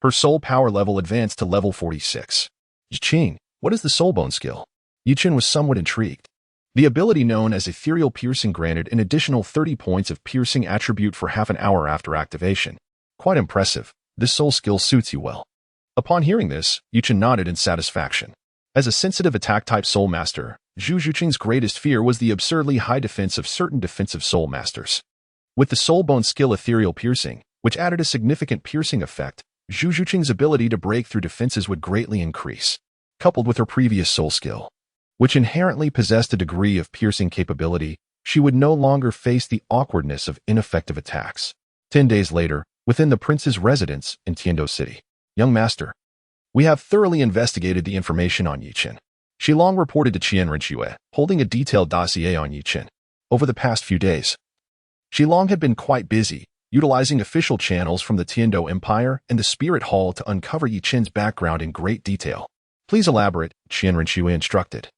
her soul power level advanced to level 46. Yichen, what is the soul bone skill? Yichen was somewhat intrigued. The ability known as ethereal piercing granted an additional 30 points of piercing attribute for half an hour after activation. Quite impressive. This soul skill suits you well. Upon hearing this, Yichen nodded in satisfaction. As a sensitive attack-type soul master, Zhu Zhuqing's greatest fear was the absurdly high defense of certain defensive soul masters. With the soul bone skill ethereal piercing, which added a significant piercing effect, Zhu Zhuqing's ability to break through defenses would greatly increase. Coupled with her previous soul skill, which inherently possessed a degree of piercing capability, she would no longer face the awkwardness of ineffective attacks. 10 days later, within the prince's residence in Tiando City. Young master, we have thoroughly investigated the information on Yichen. Shilong reported to Qian Rinxue, holding a detailed dossier on Yichen. Over the past few days, Shilong had been quite busy, utilizing official channels from the Tiando Empire and the Spirit Hall to uncover Yichen's background in great detail. Please elaborate, Qian Rinxue instructed,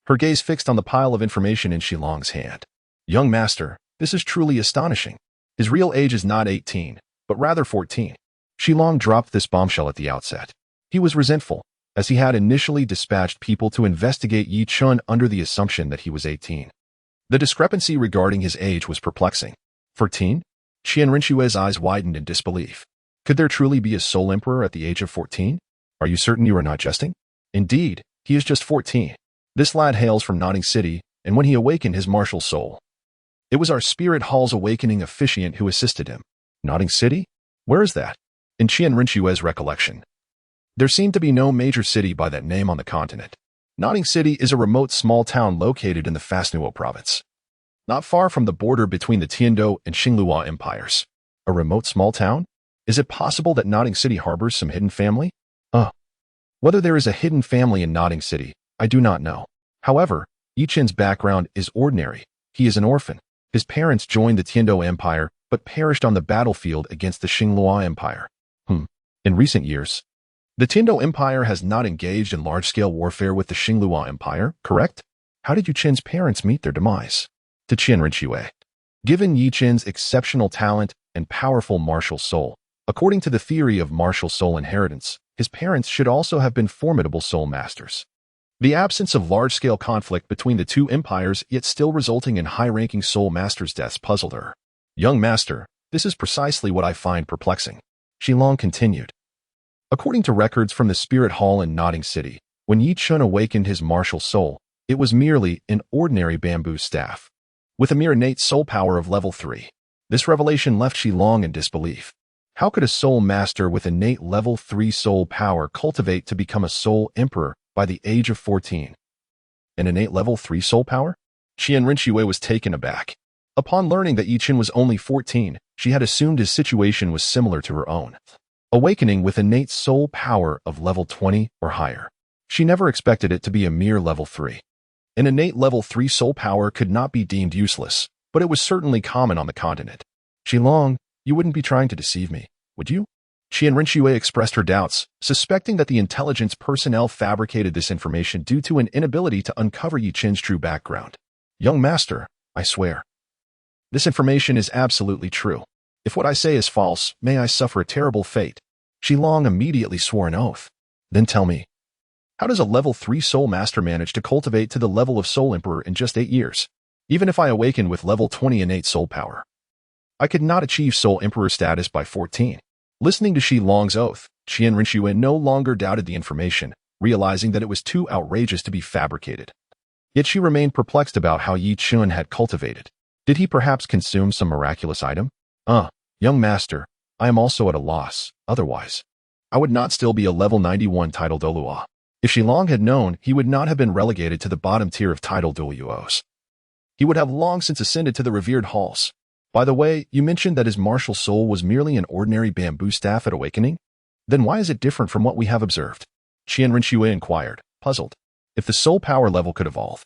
her gaze fixed on the pile of information in Shilong's hand. Young master, this is truly astonishing. His real age is not 18, but rather 14. Shilong dropped this bombshell at the outset. He was resentful, as he had initially dispatched people to investigate Yi Chun under the assumption that he was 18. The discrepancy regarding his age was perplexing. 14? Qian Rinxue's eyes widened in disbelief. Could there truly be a soul emperor at the age of 14? Are you certain you are not jesting? Indeed, he is just 14. This lad hails from Nodding City, and when he awakened his martial soul, it was our Spirit Hall's awakening officiant who assisted him. Nodding City? Where is that? In Qian Rinxue's recollection, there seemed to be no major city by that name on the continent. Nodding City is a remote small town located in the Fasnuo province, not far from the border between the Tiando and Xinglua empires. A remote small town? Is it possible that Nodding City harbors some hidden family? Whether there is a hidden family in Nodding City, I do not know. However, Yichen's background is ordinary. He is an orphan. His parents joined the Tiando Empire, but perished on the battlefield against the Xinglua Empire. In recent years, the Tiando Empire has not engaged in large-scale warfare with the Xinglua Empire, correct? How did Yichen's parents meet their demise? To Qian Rinxue. Given Yichen's exceptional talent and powerful martial soul, according to the theory of martial soul inheritance, his parents should also have been formidable soul masters. The absence of large-scale conflict between the two empires yet still resulting in high-ranking soul masters' deaths puzzled her. Young master, this is precisely what I find perplexing. Shilong continued. According to records from the Spirit Hall in Nodding City, when Yi Chun awakened his martial soul, it was merely an ordinary bamboo staff, with a mere innate soul power of level 3. This revelation left Shilong in disbelief. How could a soul master with innate level 3 soul power cultivate to become a soul emperor by the age of 14? An innate level 3 soul power? Qian Rinxue was taken aback. Upon learning that Yichen was only 14, she had assumed his situation was similar to her own, awakening with innate soul power of level 20 or higher. She never expected it to be a mere level 3. An innate level 3 soul power could not be deemed useless, but it was certainly common on the continent. Shilong, you wouldn't be trying to deceive me, would you? Qian Rinxue expressed her doubts, suspecting that the intelligence personnel fabricated this information due to an inability to uncover Yichen's true background. Young master, I swear, this information is absolutely true. If what I say is false, may I suffer a terrible fate. Shilong immediately swore an oath. Then tell me, how does a level 3 soul master manage to cultivate to the level of soul emperor in just 8 years? Even if I awaken with level 20 innate soul power, I could not achieve soul emperor status by 14. Listening to Shilong's oath, Qian Rinxue no longer doubted the information, realizing that it was too outrageous to be fabricated. Yet she remained perplexed about how Yi Chun had cultivated. Did he perhaps consume some miraculous item? Young master, I am also at a loss. Otherwise, I would not still be a level 91 title Douluo. If Shilong had known, he would not have been relegated to the bottom tier of title Douluos. He would have long since ascended to the revered halls. By the way, you mentioned that his martial soul was merely an ordinary bamboo staff at awakening? Then why is it different from what we have observed? Qian Rinxue inquired, puzzled. If the soul power level could evolve,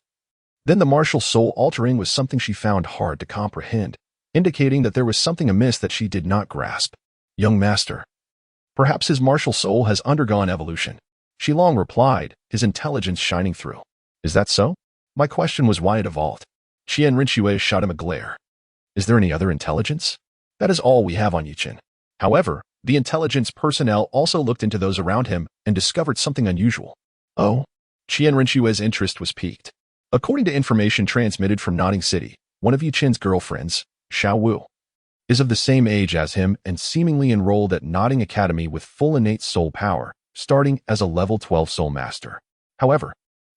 then the martial soul altering was something she found hard to comprehend, indicating that there was something amiss that she did not grasp. Young master, perhaps his martial soul has undergone evolution. Shilong replied, his intelligence shining through. Is that so? My question was why it evolved. Qian Rinxue shot him a glare. Is there any other intelligence? That is all we have on Yichen. However, the intelligence personnel also looked into those around him and discovered something unusual. Oh? Qian Rinxue's interest was piqued. According to information transmitted from Notting City, one of Yichen's girlfriends, Xiao Wu, is of the same age as him and seemingly enrolled at Notting Academy with full innate soul power, starting as a level 12 soul master. However,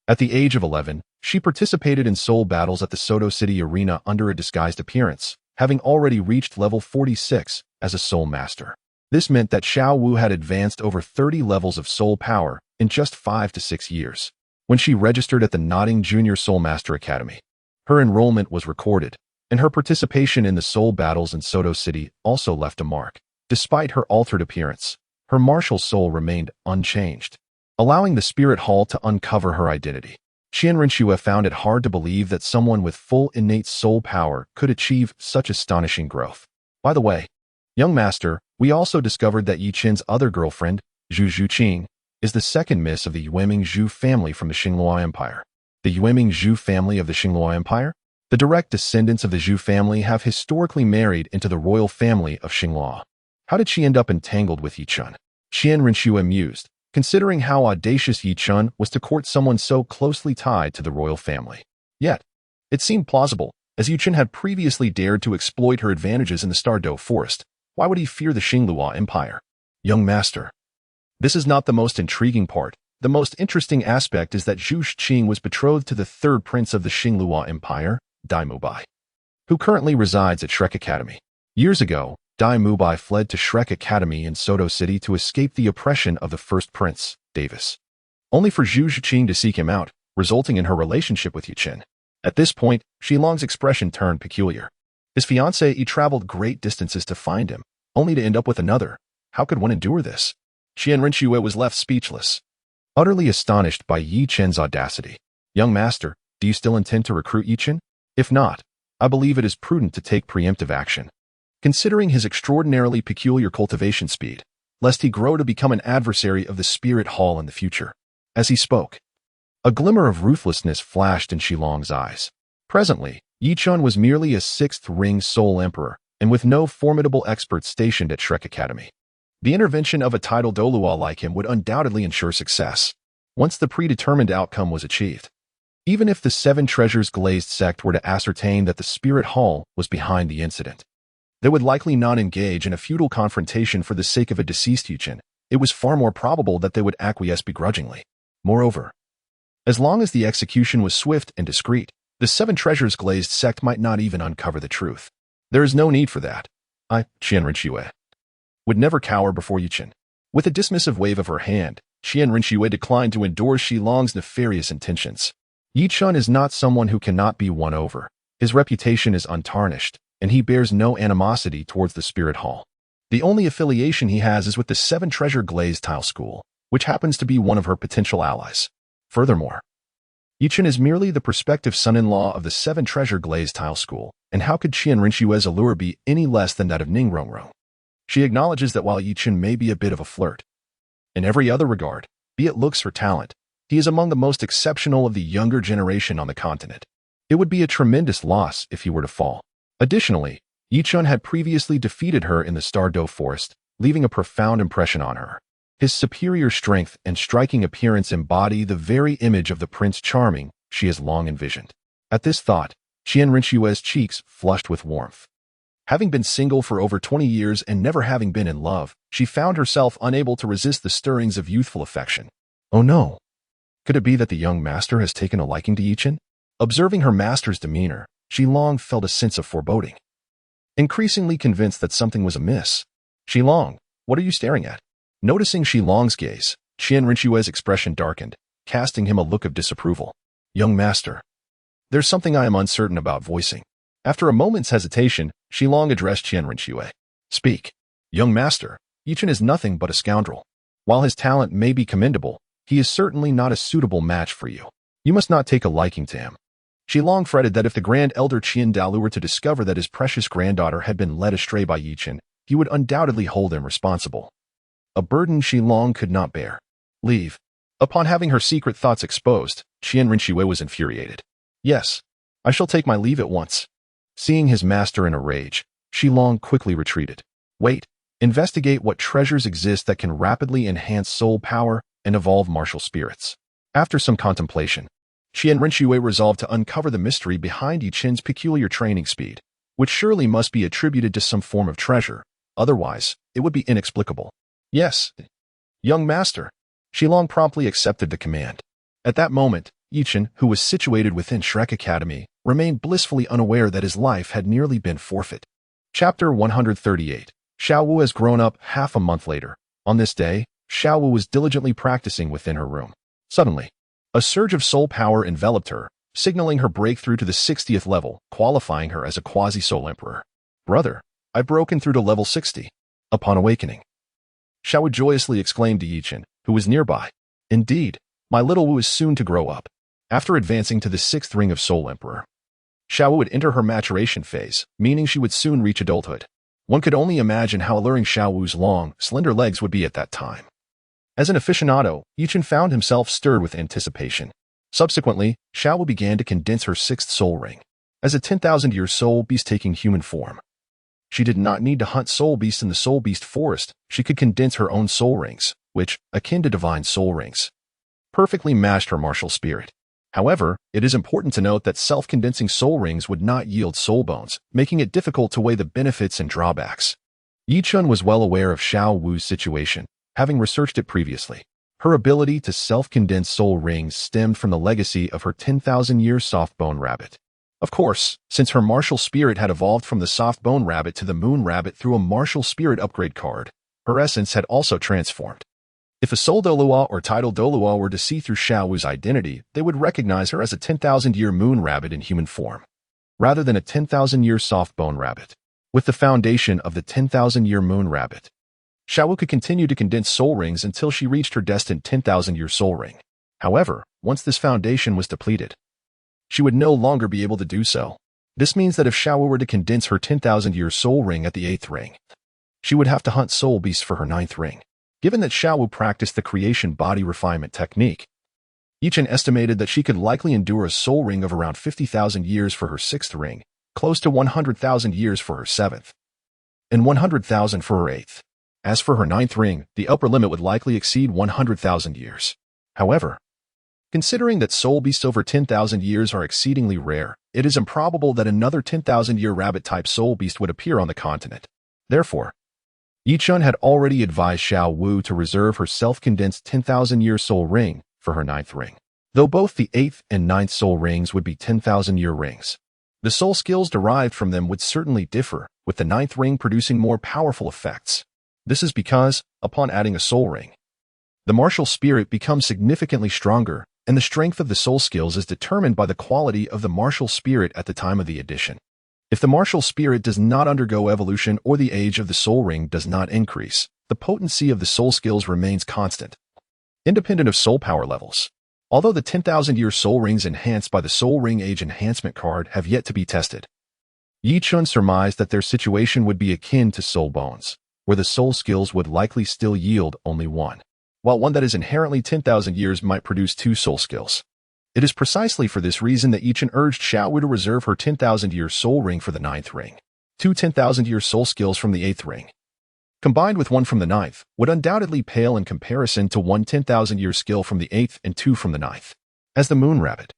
at the age of 11, she participated in soul battles at the Soto City arena under a disguised appearance, having already reached level 46 as a soul master. This meant that Xiao Wu had advanced over 30 levels of soul power in just 5 to 6 years. When she registered at the Notting Junior Soul Master Academy, her enrollment was recorded, and her participation in the soul battles in Soto City also left a mark. Despite her altered appearance, her martial soul remained unchanged, allowing the spirit hall to uncover her identity. Qian Rinxue found it hard to believe that someone with full innate soul power could achieve such astonishing growth. By the way, young master, we also discovered that Yichen's other girlfriend, Zhu Zhuqing, is the second miss of the Yueming Zhu family from the Xinghua Empire. The Yueming Zhu family of the Xinghua Empire? The direct descendants of the Zhu family have historically married into the royal family of Xinghua. How did she end up entangled with Yichen? Qian Rinxue mused, considering how audacious Yichen was to court someone so closely tied to the royal family. Yet, it seemed plausible, as Yichen had previously dared to exploit her advantages in the Stardo Forest. Why would he fear the Xinghua Empire? Young master, this is not the most intriguing part. The most interesting aspect is that Zhu Zhuqing was betrothed to the third prince of the Xinghua Empire, Dai Mubai, who currently resides at Shrek Academy. Years ago, Dai Mubai fled to Shrek Academy in Soto City to escape the oppression of the first prince, Davis, only for Zhu Zhuqing to seek him out, resulting in her relationship with Yichen. At this point, Shilong's expression turned peculiar. His fiancée traveled great distances to find him, only to end up with another. How could one endure this? Qian Rinxue was left speechless, utterly astonished by Yichen's audacity. Young master, do you still intend to recruit Yichen? If not, I believe it is prudent to take preemptive action, considering his extraordinarily peculiar cultivation speed, lest he grow to become an adversary of the spirit hall in the future. As he spoke, a glimmer of ruthlessness flashed in Shilong's eyes. Presently, Yichen was merely a sixth-ring soul emperor, and with no formidable experts stationed at Shrek Academy. The intervention of a title Douluo like him would undoubtedly ensure success, once the predetermined outcome was achieved. Even if the Seven Treasures Glazed sect were to ascertain that the Spirit Hall was behind the incident, they would likely not engage in a futile confrontation for the sake of a deceased Yichen. It was far more probable that they would acquiesce begrudgingly. Moreover, as long as the execution was swift and discreet, the Seven Treasures Glazed sect might not even uncover the truth. There is no need for that. Qian Rinxue, would never cower before Yichen. With a dismissive wave of her hand, Qian Rinxue declined to endorse Shilong's nefarious intentions. Yichen is not someone who cannot be won over. His reputation is untarnished, and he bears no animosity towards the Spirit Hall. The only affiliation he has is with the Seven Treasure Glazed Tile School, which happens to be one of her potential allies. Furthermore, Yichen is merely the prospective son-in-law of the Seven Treasure Glazed Tile School, and how could Qian Rinxue's allure be any less than that of Ningrongrong? She acknowledges that while Yichen may be a bit of a flirt, in every other regard, be it looks or talent, he is among the most exceptional of the younger generation on the continent. It would be a tremendous loss if he were to fall. Additionally, Yichen had previously defeated her in the Stardo Forest, leaving a profound impression on her. His superior strength and striking appearance embody the very image of the Prince Charming she has long envisioned. At this thought, Qian Rinxue's cheeks flushed with warmth. Having been single for over 20 years and never having been in love, she found herself unable to resist the stirrings of youthful affection. Oh no! Could it be that the young master has taken a liking to Yichen? Observing her master's demeanor, Shilong felt a sense of foreboding. increasingly convinced that something was amiss. Xilong, what are you staring at? Noticing Xilong's gaze, Qian Rinxue's expression darkened, casting him a look of disapproval. Young master. There's something I am uncertain about voicing. After a moment's hesitation, Xilong addressed Qian Rinxue. Speak. Young master, Yichen is nothing but a scoundrel. While his talent may be commendable, he is certainly not a suitable match for you. You must not take a liking to him. Xilong fretted that if the Grand Elder Qian Dalu were to discover that his precious granddaughter had been led astray by Yichen, he would undoubtedly hold him responsible. A burden Xilong could not bear. Leave. Upon having her secret thoughts exposed, Qian Rinxue was infuriated. Yes, I shall take my leave at once. Seeing his master in a rage, Xilong quickly retreated. Wait, investigate what treasures exist that can rapidly enhance soul power and evolve martial spirits. After some contemplation, Qian Rinxue resolved to uncover the mystery behind Yichen's peculiar training speed, which surely must be attributed to some form of treasure, otherwise it would be inexplicable. Yes, young master. Xilong promptly accepted the command. At that moment, Yichen, who was situated within Shrek Academy, remained blissfully unaware that his life had nearly been forfeit. Chapter 138. Xiaowu has grown up half a month later. On this day, Xiaowu was diligently practicing within her room. Suddenly, a surge of soul power enveloped her, signaling her breakthrough to the 60th level, qualifying her as a quasi-soul emperor. Brother, I've broken through to level 60. Upon awakening, Xiaowu joyously exclaimed to Yichen, who was nearby. Indeed, my little Wu is soon to grow up. After advancing to the 6th ring of Soul Emperor, Xiaowu would enter her maturation phase, meaning she would soon reach adulthood. One could only imagine how alluring Xiaowu's long, slender legs would be at that time. As an aficionado, Yichen found himself stirred with anticipation. Subsequently, Xiaowu began to condense her 6th soul ring. As a 10,000-year soul beast taking human form, she did not need to hunt soul beasts in the soul beast forest. She could condense her own soul rings, which, akin to divine soul rings, perfectly matched her martial spirit. However, it is important to note that self-condensing soul rings would not yield soul bones, making it difficult to weigh the benefits and drawbacks. Yichen was well aware of Xiao Wu's situation, having researched it previously. Her ability to self-condense soul rings stemmed from the legacy of her 10,000-year soft bone rabbit. Of course, since her martial spirit had evolved from the soft bone rabbit to the moon rabbit through a martial spirit upgrade card, her essence had also transformed. If a soul Douluo or title Douluo were to see through Xiaowu's identity, they would recognize her as a 10,000-year moon rabbit in human form, rather than a 10,000-year soft bone rabbit. With the foundation of the 10,000-year moon rabbit, Xiaowu could continue to condense soul rings until she reached her destined 10,000-year soul ring. However, once this foundation was depleted, she would no longer be able to do so. This means that if Xiaowu were to condense her 10,000-year soul ring at the 8th ring, she would have to hunt soul beasts for her 9th ring. Given that Xiaowu practiced the creation body refinement technique, Yichen estimated that she could likely endure a soul ring of around 50,000 years for her 6th ring, close to 100,000 years for her 7th, and 100,000 for her 8th. As for her 9th ring, the upper limit would likely exceed 100,000 years. However, considering that soul beasts over 10,000 years are exceedingly rare, it is improbable that another 10,000-year rabbit-type soul beast would appear on the continent. Therefore, Yichen had already advised Xiao Wu to reserve her self-condensed 10,000-year soul ring for her 9th ring. Though both the 8th and 9th soul rings would be 10,000-year rings, the soul skills derived from them would certainly differ, with the 9th ring producing more powerful effects. This is because, upon adding a soul ring, the martial spirit becomes significantly stronger, and the strength of the soul skills is determined by the quality of the martial spirit at the time of the addition. If the martial spirit does not undergo evolution or the age of the soul ring does not increase, the potency of the soul skills remains constant, independent of soul power levels. Although the 10,000-year soul rings enhanced by the soul ring age enhancement card have yet to be tested, Yichen surmised that their situation would be akin to soul bones, where the soul skills would likely still yield only one, while one that is inherently 10,000 years might produce 2 soul skills. It is precisely for this reason that Yichen urged Xiaowu to reserve her 10,000-year soul ring for the 9th ring. 2 10,000-year soul skills from the 8th ring, combined with 1 from the 9th, would undoubtedly pale in comparison to 1 10,000-year skill from the 8th and 2 from the 9th. As the moon rabbit,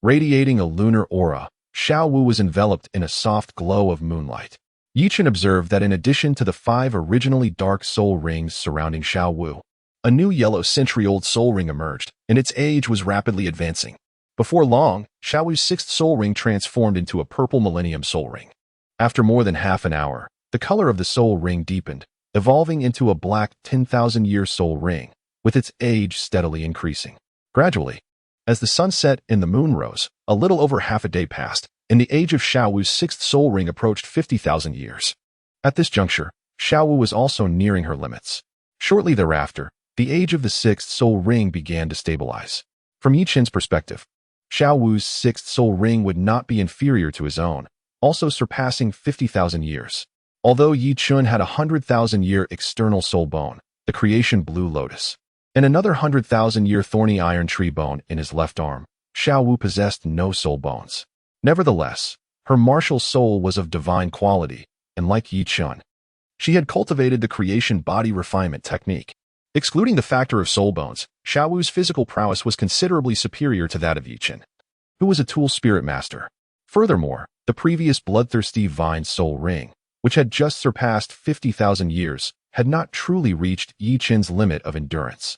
radiating a lunar aura, Xiaowu was enveloped in a soft glow of moonlight. Yichen observed that in addition to the 5 originally dark soul rings surrounding Xiaowu, a new yellow century-old soul ring emerged, and its age was rapidly advancing. Before long, Xiaowu's 6th soul ring transformed into a purple millennium soul ring. After more than half an hour, the color of the soul ring deepened, evolving into a black 10,000-year soul ring, with its age steadily increasing. Gradually, as the sun set and the moon rose, a little over half a day passed, and the age of Xiaowu's sixth soul ring approached 50,000 years. At this juncture, Xiaowu was also nearing her limits. Shortly thereafter, the age of the sixth soul ring began to stabilize. From Yi Qin's perspective, Xiaowu's sixth soul ring would not be inferior to his own, also surpassing 50,000 years. Although Yi Qin had a 100,000-year external soul bone, the creation blue lotus, and another 100,000-year thorny iron tree bone in his left arm, Xiaowu possessed no soul bones. Nevertheless, her martial soul was of divine quality, and like Yi Qin, she had cultivated the creation body refinement technique. Excluding the factor of soul bones, Xiaowu's physical prowess was considerably superior to that of Yi Qin, who was a tool spirit master. Furthermore, the previous bloodthirsty vine soul ring, which had just surpassed 50,000 years, had not truly reached Yi Qin's limit of endurance.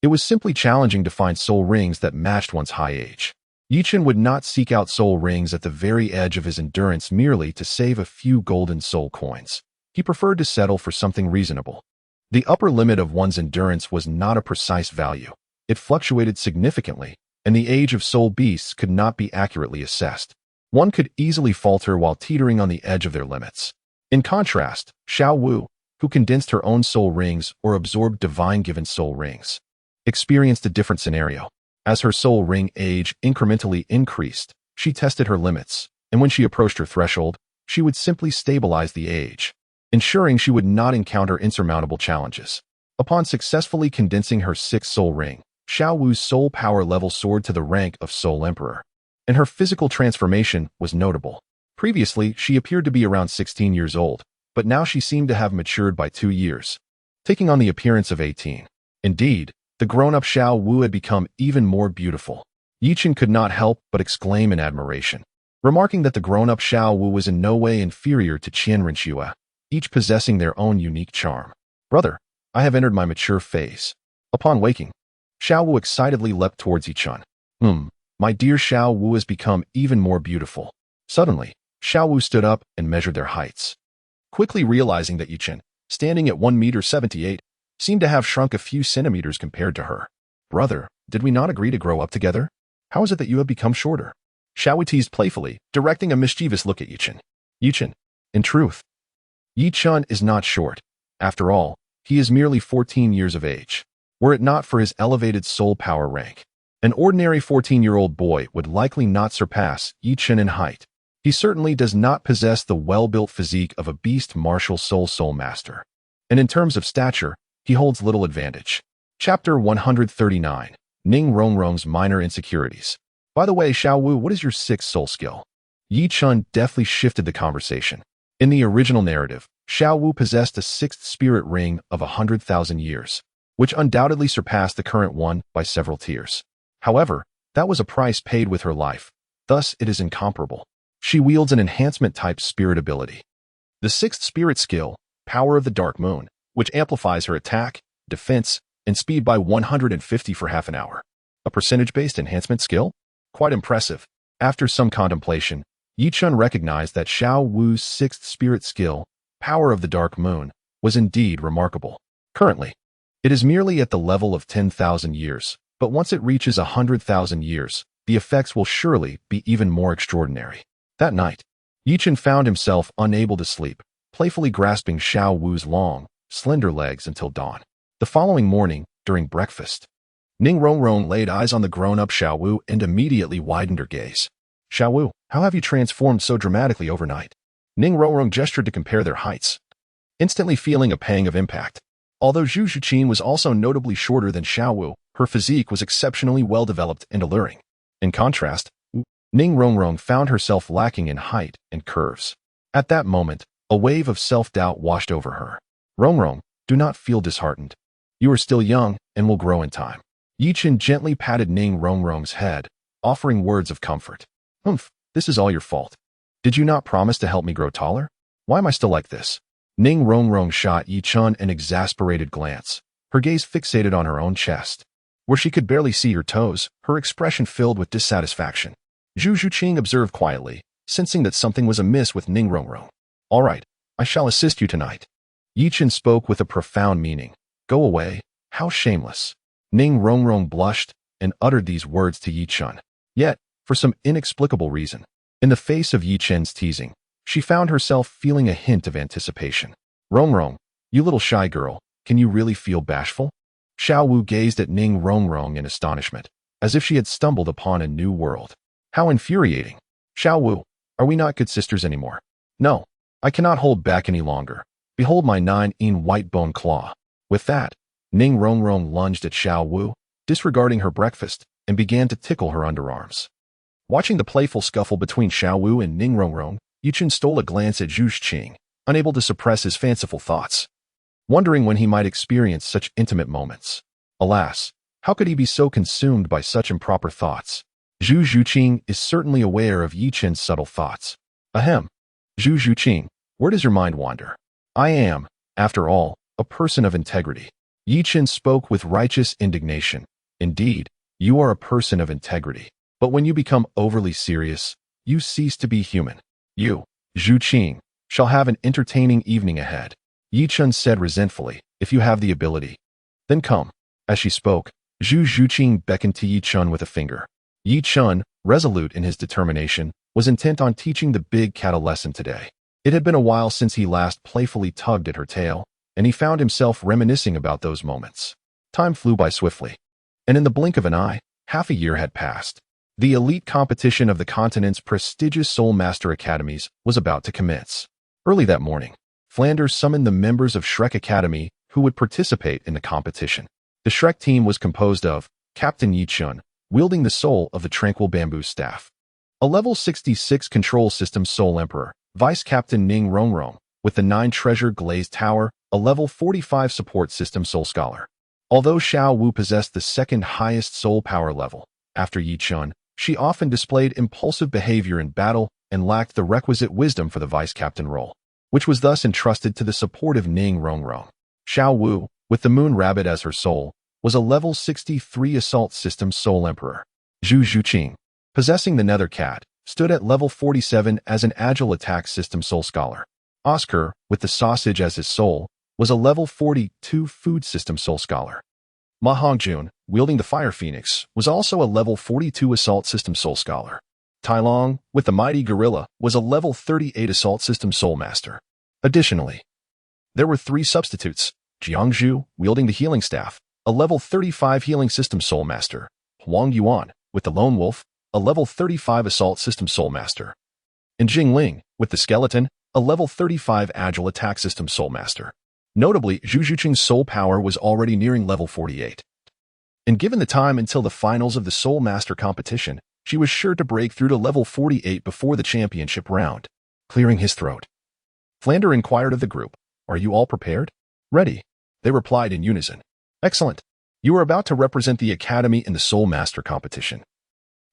It was simply challenging to find soul rings that matched one's high age. Yi Qin would not seek out soul rings at the very edge of his endurance merely to save a few golden soul coins. He preferred to settle for something reasonable. The upper limit of one's endurance was not a precise value. It fluctuated significantly, and the age of soul beasts could not be accurately assessed. One could easily falter while teetering on the edge of their limits. In contrast, Xiaowu, who condensed her own soul rings or absorbed divine-given soul rings, experienced a different scenario. As her soul ring age incrementally increased, she tested her limits, and when she approached her threshold, she would simply stabilize the age, ensuring she would not encounter insurmountable challenges. Upon successfully condensing her sixth soul ring, Xiaowu's soul power level soared to the rank of Soul Emperor, and her physical transformation was notable. Previously, she appeared to be around 16 years old, but now she seemed to have matured by 2 years, taking on the appearance of 18. Indeed, the grown-up Xiaowu had become even more beautiful. Yi Qin could not help but exclaim in admiration, remarking that the grown-up Xiaowu was in no way inferior to Qian Renxue, each possessing their own unique charm. "Brother, I have entered my mature phase." Upon waking, Xiaowu excitedly leapt towards Yi Qin. My dear Xiaowu has become even more beautiful." Suddenly, Xiaowu stood up and measured their heights. Quickly realizing that Yi Qin, standing at 1.78 meters, seemed to have shrunk a few centimeters compared to her. "Brother, did we not agree to grow up together? How is it that you have become shorter?" Xiaowu teased playfully, directing a mischievous look at Yi Qin. "Yi Qin, in truth, Yi Qin is not short. After all, he is merely 14 years of age. Were it not for his elevated soul power rank, an ordinary 14-year-old boy would likely not surpass Yi Qin in height. He certainly does not possess the well-built physique of a beast martial soul master. And in terms of stature, he holds little advantage." Chapter 139. Ning Rongrong's Minor Insecurities. "By the way, Xiaowu, what is your sixth soul skill?" Yi Qin deftly shifted the conversation. In the original narrative, Xiaowu possessed a sixth spirit ring of 100,000 years, which undoubtedly surpassed the current one by several tiers. However, that was a price paid with her life, thus it is incomparable. She wields an enhancement-type spirit ability. The sixth spirit skill, Power of the Dark Moon, which amplifies her attack, defense, and speed by 150 for half an hour. A percentage-based enhancement skill? Quite impressive. After some contemplation, Yi Qin recognized that Xiaowu's sixth spirit skill, Power of the Dark Moon, was indeed remarkable. Currently, it is merely at the level of 10,000 years, but once it reaches 100,000 years, the effects will surely be even more extraordinary. That night, Yi Qin found himself unable to sleep, playfully grasping Xiaowu's long, slender legs until dawn. The following morning, during breakfast, Ning Rongrong laid eyes on the grown-up Xiaowu and immediately widened her gaze. "Xiaowu, how have you transformed so dramatically overnight?" Ning Rongrong gestured to compare their heights, instantly feeling a pang of impact. Although Zhu Zhuqin was also notably shorter than Xiaowu, her physique was exceptionally well-developed and alluring. In contrast, Ning Rongrong found herself lacking in height and curves. At that moment, a wave of self-doubt washed over her. "Rongrong, do not feel disheartened. You are still young and will grow in time." Yi Qin gently patted Ning Rongrong's head, offering words of comfort. This is all your fault. Did you not promise to help me grow taller? Why am I still like this?" Ning Rongrong shot Yi Qin an exasperated glance, her gaze fixated on her own chest, where she could barely see her toes, her expression filled with dissatisfaction. Zhu Zhuqing observed quietly, sensing that something was amiss with Ning Rongrong. All right, I shall assist you tonight. Yi Chen spoke with a profound meaning. Go away, how shameless. Ning Rongrong blushed and uttered these words to Yi Chen. Yet, for some inexplicable reason, in the face of Yi Chen's teasing, she found herself feeling a hint of anticipation. Rongrong, you little shy girl, can you really feel bashful? Xiao Wu gazed at Ning Rongrong in astonishment, as if she had stumbled upon a new world. How infuriating. Xiao Wu, are we not good sisters anymore? No, I cannot hold back any longer. Behold my 9-in white bone claw. With that, Ning Rongrong lunged at Xiao Wu, disregarding her breakfast, and began to tickle her underarms. Watching the playful scuffle between Xiao Wu and Ning Rongrong, Yi Chen stole a glance at Zhu Qing, unable to suppress his fanciful thoughts, wondering when he might experience such intimate moments. Alas, how could he be so consumed by such improper thoughts? Zhu Qing is certainly aware of Yi Chen's subtle thoughts. Ahem. Zhu Qing, where does your mind wander? I am, after all, a person of integrity. Yi Chen spoke with righteous indignation. Indeed, you are a person of integrity. But when you become overly serious, you cease to be human. You, Zhu Qing, shall have an entertaining evening ahead. Yi Chen said resentfully, if you have the ability. Then come. As she spoke, Zhu Qing beckoned to Yi Chen with a finger. Yi Chen, resolute in his determination, was intent on teaching the big cat a lesson today. It had been a while since he last playfully tugged at her tail, and he found himself reminiscing about those moments. Time flew by swiftly, and in the blink of an eye, half a year had passed. The elite competition of the continent's prestigious Soul Master Academies was about to commence. Early that morning, Flanders summoned the members of Shrek Academy who would participate in the competition. The Shrek team was composed of Captain Yi Chen, wielding the soul of the Tranquil Bamboo Staff, a level 66 control system Soul Emperor, Vice Captain Ning Rongrong, with the 9-treasure Glazed Tower, a level 45 support system Soul Scholar. Although Xiao Wu possessed the second highest soul power level, after Yi Chen, she often displayed impulsive behavior in battle and lacked the requisite wisdom for the vice captain role, which was thus entrusted to the supportive Ning Rongrong. Xiao Wu, with the Moon Rabbit as her soul, was a level 63 assault system Soul Emperor. Zhu Qing, possessing the Nether Cat, stood at level 47 as an agile attack system Soul Scholar. Oscar, with the sausage as his soul, was a level 42 food system Soul Scholar. Ma Hongjun, wielding the Fire Phoenix, was also a level 42 assault system Soul Scholar. Tai Long, with the Mighty Gorilla, was a level 38 assault system Soul Master. Additionally, there were 3 substitutes: Jiangzhu, wielding the Healing Staff, a level 35 healing system Soul Master; Huang Yuan, with the Lone Wolf, a level 35 assault system Soul Master; and Jing Ling, with the Skeleton, a level 35 agile attack system Soul Master. Notably, Zhu Qing's soul power was already nearing level 48. And given the time until the finals of the Soul Master competition, she was sure to break through to level 48 before the championship round. Clearing his throat, Flander inquired of the group, "Are you all prepared?" "Ready," they replied in unison. "Excellent. You are about to represent the Academy in the Soul Master competition,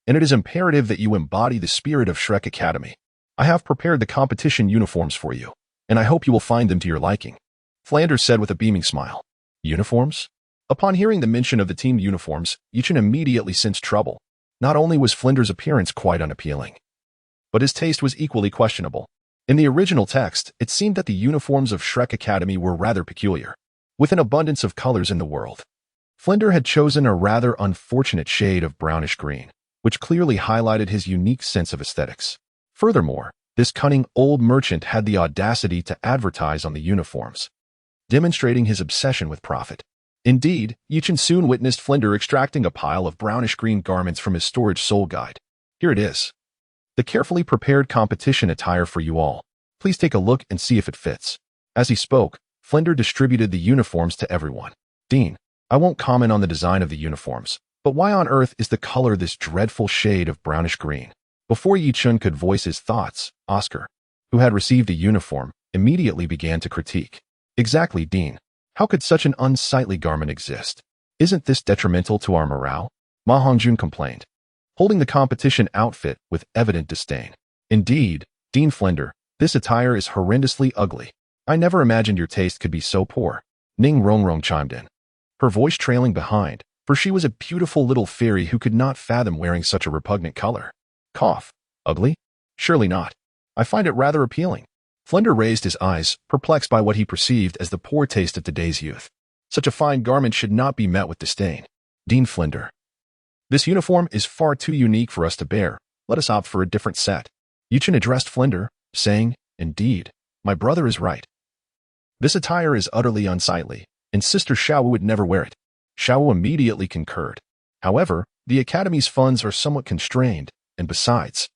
and it is imperative that you embody the spirit of Shrek Academy. I have prepared the competition uniforms for you, and I hope you will find them to your liking," Flanders said with a beaming smile. Uniforms? Upon hearing the mention of the team uniforms, Yi Chen immediately sensed trouble. Not only was Flinder's appearance quite unappealing, but his taste was equally questionable. In the original text, it seemed that the uniforms of Shrek Academy were rather peculiar, with an abundance of colors in the world. Flinder had chosen a rather unfortunate shade of brownish green, which clearly highlighted his unique sense of aesthetics. Furthermore, this cunning old merchant had the audacity to advertise on the uniforms, demonstrating his obsession with profit. Indeed, Yi Chen soon witnessed Flinder extracting a pile of brownish-green garments from his storage soul guide. Here it is. The carefully prepared competition attire for you all. Please take a look and see if it fits. As he spoke, Flinder distributed the uniforms to everyone. Dean, I won't comment on the design of the uniforms, but why on earth is the color this dreadful shade of brownish green? Before Yi Chen could voice his thoughts, Oscar, who had received a uniform, immediately began to critique. Exactly, Dean. How could such an unsightly garment exist? Isn't this detrimental to our morale? Ma Hongjun complained, holding the competition outfit with evident disdain. Indeed, Dean Flinder, this attire is horrendously ugly. I never imagined your taste could be so poor. Ning Rongrong chimed in, her voice trailing behind, for she was a beautiful little fairy who could not fathom wearing such a repugnant color. Cough. Ugly? Surely not. I find it rather appealing. Flender raised his eyes, perplexed by what he perceived as the poor taste of today's youth. Such a fine garment should not be met with disdain. Dean Flender. This uniform is far too unique for us to bear. Let us opt for a different set. Yuchen addressed Flender, saying, Indeed, my brother is right. This attire is utterly unsightly, and Sister Xiaowu would never wear it. Xiaowu immediately concurred. However, the Academy's funds are somewhat constrained, and besides,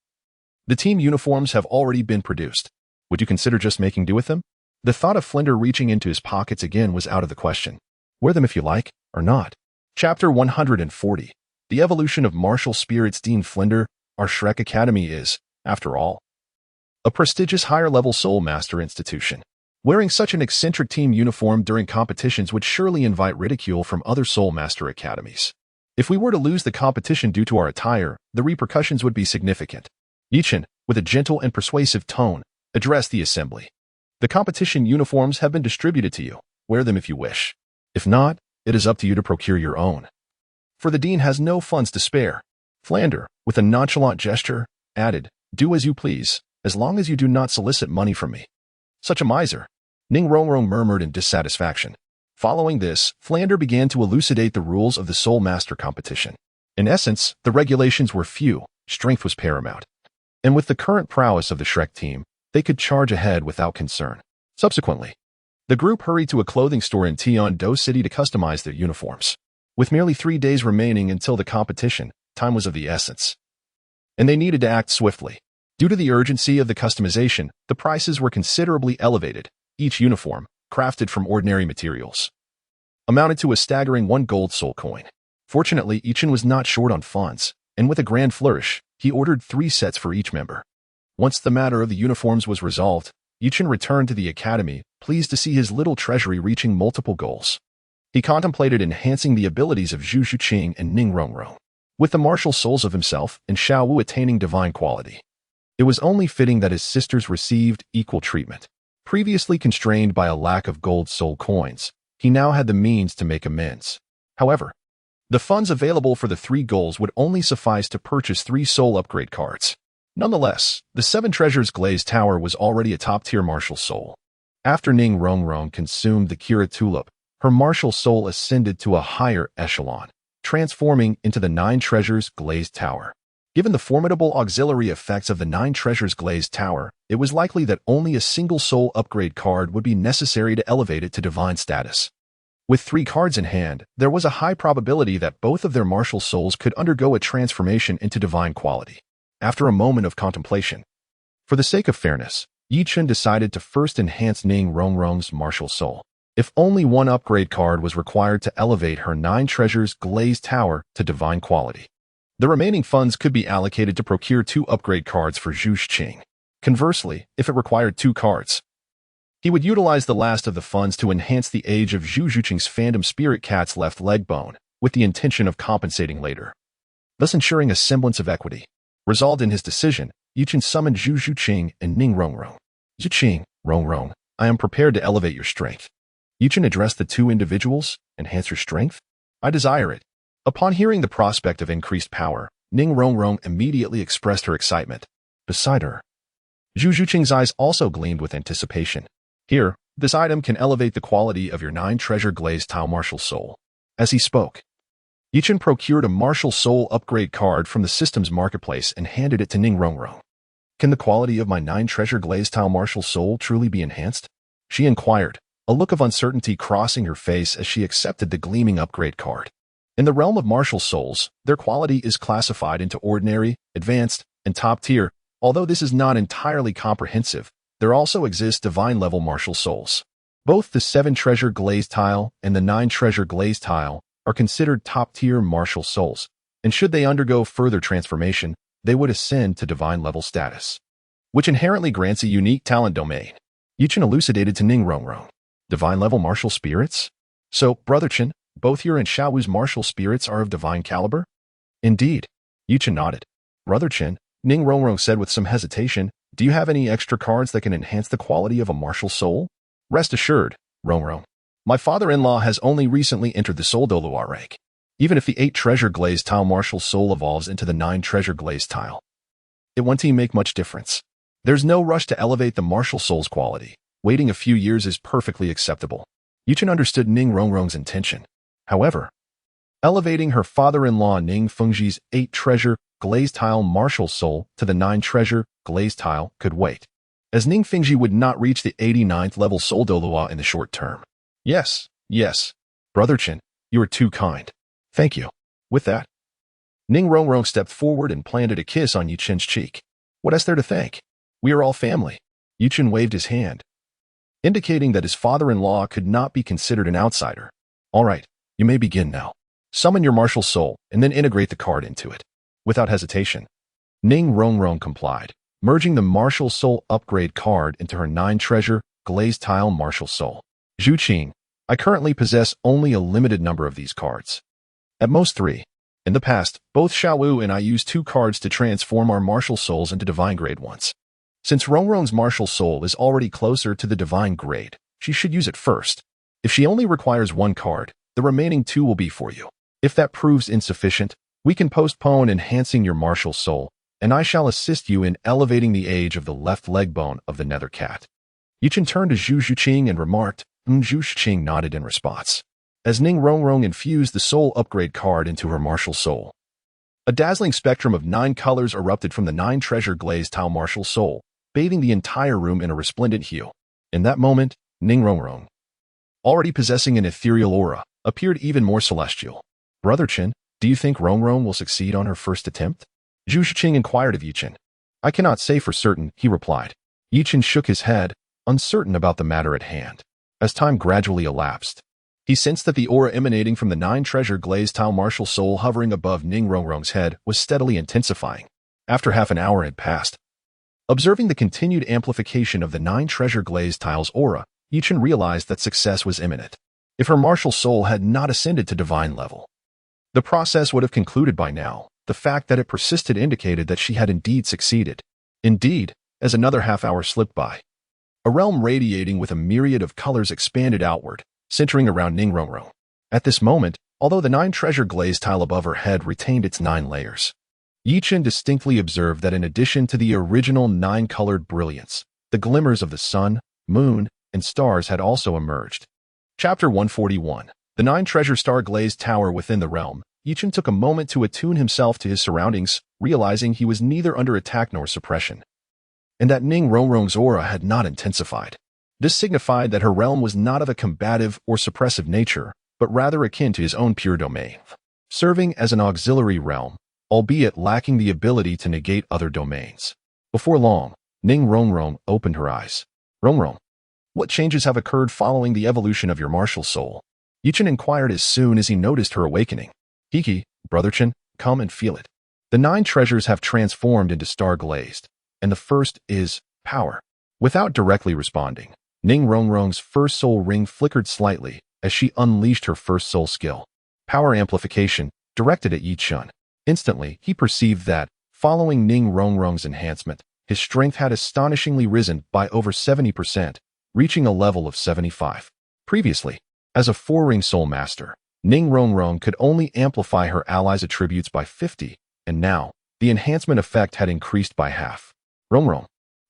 the team uniforms have already been produced. Would you consider just making do with them? The thought of Flender reaching into his pockets again was out of the question. Wear them if you like, or not. Chapter 140. The Evolution of Martial Spirits. Dean Flender, our Shrek Academy is, after all, a prestigious higher-level Soul Master institution. Wearing such an eccentric team uniform during competitions would surely invite ridicule from other Soul Master academies. If we were to lose the competition due to our attire, the repercussions would be significant. Yichen, with a gentle and persuasive tone, addressed the assembly. The competition uniforms have been distributed to you. Wear them if you wish. If not, it is up to you to procure your own. For the dean has no funds to spare. Flender, with a nonchalant gesture, added, Do as you please, as long as you do not solicit money from me. Such a miser. Ning Rongrong murmured in dissatisfaction. Following this, Flender began to elucidate the rules of the Soul Master competition. In essence, the regulations were few, strength was paramount. And with the current prowess of the Shrek team, they could charge ahead without concern. Subsequently, the group hurried to a clothing store in Tian-Do City to customize their uniforms. With merely 3 days remaining until the competition, time was of the essence. And they needed to act swiftly. Due to the urgency of the customization, the prices were considerably elevated. Each uniform, crafted from ordinary materials, amounted to a staggering 1 gold soul coin. Fortunately, Yichen was not short on funds, and with a grand flourish, he ordered 3 sets for each member. Once the matter of the uniforms was resolved, Yichen returned to the academy, pleased to see his little treasury reaching multiple goals. He contemplated enhancing the abilities of Zhu Zhuqing and Ning Rongrong, with the martial souls of himself and Xiao Wu attaining divine quality. It was only fitting that his sisters received equal treatment. Previously constrained by a lack of gold soul coins, he now had the means to make amends. However, the funds available for the 3 goals would only suffice to purchase 3 soul upgrade cards. Nonetheless, the 7 Treasures Glazed Tower was already a top-tier martial soul. After Ning Rongrong consumed the Kira Tulip, her martial soul ascended to a higher echelon, transforming into the 9 Treasures Glazed Tower. Given the formidable auxiliary effects of the 9 Treasures Glazed Tower, it was likely that only a single soul upgrade card would be necessary to elevate it to divine status. With 3 cards in hand, there was a high probability that both of their martial souls could undergo a transformation into divine quality. After a moment of contemplation, for the sake of fairness, Yichen decided to first enhance Ning Rongrong's martial soul. If only 1 upgrade card was required to elevate her 9 Treasures Glazed Tower to divine quality. The remaining funds could be allocated to procure 2 upgrade cards for Zhu Zhuqing. Conversely, if it required 2 cards, he would utilize the last of the funds to enhance the age of Zhu Zhuqing's Phantom Spirit Cat's left leg bone, with the intention of compensating later, thus ensuring a semblance of equity. Resolved in his decision, Yichen summoned Zhu Zhuqing and Ning Rongrong. Zhuqing, Rongrong, I am prepared to elevate your strength. Yichen addressed the 2 individuals. Enhance your strength? I desire it. Upon hearing the prospect of increased power, Ning Rongrong immediately expressed her excitement. Beside her, Zhu Zhuqing's eyes also gleamed with anticipation. Here, this item can elevate the quality of your 9 Treasure Glazed Tao martial soul. As he spoke, Yichen procured a martial soul upgrade card from the system's marketplace and handed it to Ning Rongrong. Can the quality of my 9 Treasure Glazed Tao martial soul truly be enhanced? She inquired, a look of uncertainty crossing her face as she accepted the gleaming upgrade card. In the realm of martial souls, their quality is classified into ordinary, advanced, and top tier. Although this is not entirely comprehensive, there also exist divine-level martial souls. Both the 7 Treasure Glazed Tile and the 9 Treasure Glazed Tile are considered top-tier martial souls, and should they undergo further transformation, they would ascend to divine-level status, which inherently grants a unique talent domain. Yichen elucidated to Ning Rongrong. Divine-level martial spirits? So, Brother Chen, both your and Xiaowu's martial spirits are of divine caliber? Indeed. Yichen nodded. Brother Chen, Ning Rongrong said with some hesitation, do you have any extra cards that can enhance the quality of a martial soul? Rest assured, Rongrong. My father-in-law has only recently entered the Soul Douluo rank. Even if the 8 Treasure Glazed Tile martial soul evolves into the 9 Treasure Glazed Tile, it won't make much difference. There's no rush to elevate the martial soul's quality. Waiting a few years is perfectly acceptable. Yuchen understood Ning Rongrong's intention. However, elevating her father-in-law Ning Fengji's 8-treasure glazed tile martial soul to the 9-treasure glazed tile could wait, as Ning Fengji would not reach the 89th level soul Douluo in the short term. Yes, Brother Chen, you are too kind. Thank you. With that, Ning Rongrong stepped forward and planted a kiss on Yuchen's cheek. What is there to thank? We are all family. Yuchen waved his hand, indicating that his father-in-law could not be considered an outsider. All right, you may begin now. Summon your martial soul and then integrate the card into it. Without hesitation, Ning Rongrong complied, merging the martial soul upgrade card into her 9-treasure glazed tile martial soul. Zhu Qing, I currently possess only a limited number of these cards. At most 3. In the past, both Xiaowu and I used 2 cards to transform our martial souls into divine grade ones. Since Rongrong's martial soul is already closer to the divine grade, she should use it first. If she only requires 1 card, the remaining 2 will be for you. If that proves insufficient, we can postpone enhancing your martial soul, and I shall assist you in elevating the age of the left leg bone of the nether cat. Yuchen turned to Zhu Zhuqing and remarked. Zhu Zhuqing nodded in response, as Ning Rongrong infused the soul upgrade card into her martial soul. A dazzling spectrum of 9 colors erupted from the 9-treasure glazed tile martial soul, bathing the entire room in a resplendent hue. In that moment, Ning Rongrong, already possessing an ethereal aura, appeared even more celestial. Brother Chen, do you think Rongrong will succeed on her first attempt? Zhu Zhuqing inquired of Yuchen. I cannot say for certain, he replied. Yuchen shook his head, uncertain about the matter at hand. As time gradually elapsed, he sensed that the aura emanating from the 9-treasure glazed tile martial soul hovering above Ning Rongrong's head was steadily intensifying. After half an hour had passed, observing the continued amplification of the 9-treasure glazed tile's aura, Yuchen realized that success was imminent. If her martial soul had not ascended to divine level, the process would have concluded by now. The fact that it persisted indicated that she had indeed succeeded. Indeed, as another half hour slipped by, a realm radiating with a myriad of colors expanded outward, centering around Ning Rongrong. At this moment, although the 9-treasure glazed tile above her head retained its 9 layers, Yuchen distinctly observed that in addition to the original 9-colored brilliance, the glimmers of the sun, moon, and stars had also emerged. Chapter 141. The 9-treasure star glazed tower within the realm. Yuchen took a moment to attune himself to his surroundings, realizing he was neither under attack nor suppression, and that Ning Rongrong's aura had not intensified. This signified that her realm was not of a combative or suppressive nature, but rather akin to his own pure domain, serving as an auxiliary realm, albeit lacking the ability to negate other domains. Before long, Ning Rongrong opened her eyes. Rongrong, what changes have occurred following the evolution of your martial soul? Yuchen inquired as soon as he noticed her awakening. Hiki, Brother Chen, come and feel it. The 9 treasures have transformed into star-glazed, and the first is power. Without directly responding, Ning Rongrong's first soul ring flickered slightly as she unleashed her first soul skill, power amplification, directed at Yuchen. Instantly, he perceived that, following Ning Rongrong's enhancement, his strength had astonishingly risen by over 70%, reaching a level of 75. Previously, as a 4-ring soul master, Ning Rongrong could only amplify her allies' attributes by 50, and now, the enhancement effect had increased by half. Rongrong,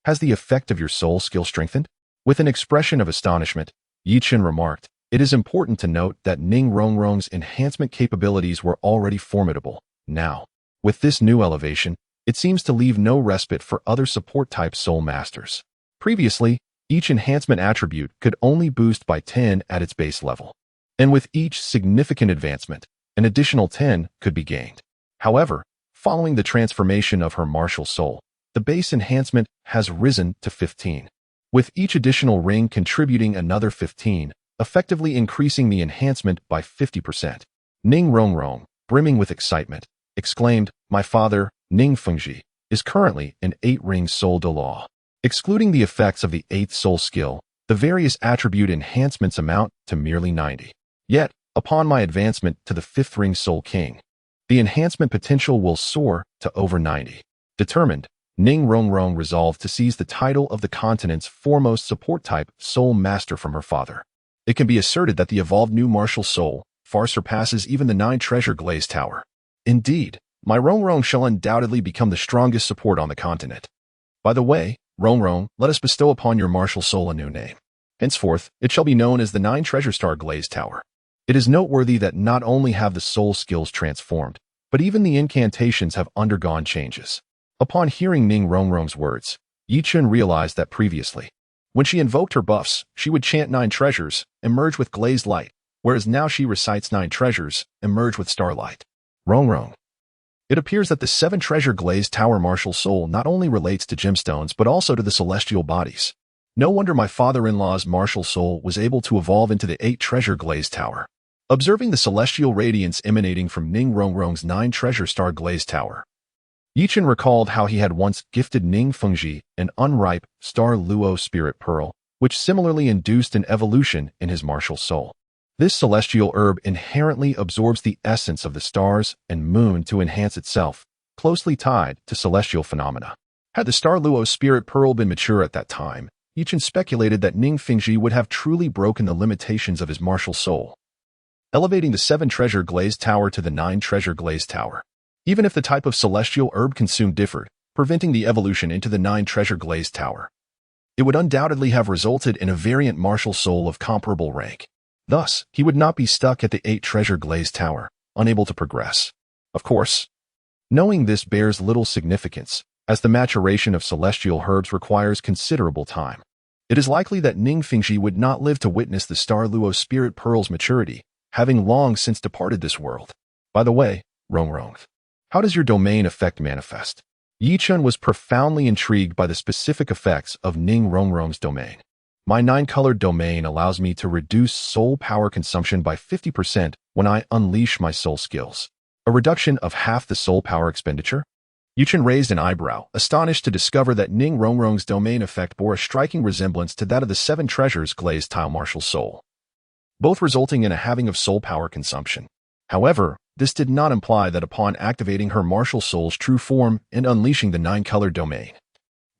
has the effect of your soul skill strengthened? With an expression of astonishment, Yuchen remarked, it is important to note that Ning Rongrong's enhancement capabilities were already formidable. Now, with this new elevation, it seems to leave no respite for other support-type soul masters. Previously, each enhancement attribute could only boost by 10 at its base level, and with each significant advancement, an additional 10 could be gained. However, following the transformation of her martial soul, the base enhancement has risen to 15, with each additional ring contributing another 15, effectively increasing the enhancement by 50%. Ning Rongrong, brimming with excitement, exclaimed, my father, Ning Fengji, is currently an 8-ring soul Douluo. Excluding the effects of the 8th soul skill, the various attribute enhancements amount to merely 90. Yet, upon my advancement to the 5th ring soul king, the enhancement potential will soar to over 90. Determined, Ning Rongrong resolved to seize the title of the continent's foremost support-type soul master from her father. It can be asserted that the evolved new martial soul far surpasses even the 9-treasure glazed tower. Indeed, my Rongrong shall undoubtedly become the strongest support on the continent. By the way, Rong, let us bestow upon your martial soul a new name. Henceforth, it shall be known as the 9 Treasure Star Glazed Tower. It is noteworthy that not only have the soul skills transformed, but even the incantations have undergone changes. Upon hearing Ning Rongrong's words, Yichun realized that previously, when she invoked her buffs, she would chant 9 treasures, emerge with glazed light, whereas now she recites 9 treasures, emerge with starlight. Rong. It appears that the 7 Treasure Glazed Tower martial soul not only relates to gemstones but also to the celestial bodies. No wonder my father-in-law's martial soul was able to evolve into the 8 Treasure Glazed Tower. Observing the celestial radiance emanating from Ning Rongrong's 9 Treasure Star Glazed Tower, Yichun recalled how he had once gifted Ning Fengji an unripe Star Luo Spirit Pearl, which similarly induced an evolution in his martial soul. This celestial herb inherently absorbs the essence of the stars and moon to enhance itself, closely tied to celestial phenomena. Had the Star Luo Spirit Pearl been mature at that time, Yichun speculated that Ning Fengji would have truly broken the limitations of his martial soul, elevating the 7 Treasure Glazed Tower to the 9 Treasure Glazed Tower. Even if the type of celestial herb consumed differed, preventing the evolution into the 9 Treasure Glazed Tower, it would undoubtedly have resulted in a variant martial soul of comparable rank. Thus, he would not be stuck at the 8 Treasure Glazed Tower, unable to progress. Of course, knowing this bears little significance, as the maturation of celestial herbs requires considerable time. It is likely that Ning Fengji would not live to witness the Star Luo Spirit Pearl's maturity, having long since departed this world. By the way, Rong, how does your domain effect manifest? Yichun was profoundly intrigued by the specific effects of Ning Rongrong's domain. My 9-colored domain allows me to reduce soul power consumption by 50% when I unleash my soul skills. A reduction of half the soul power expenditure? Yichun raised an eyebrow, astonished to discover that Ning Rongrong's domain effect bore a striking resemblance to that of the 7 Treasures Glazed Tile Martial Soul, both resulting in a halving of soul power consumption. However, this did not imply that upon activating her martial soul's true form and unleashing the 9-colored domain,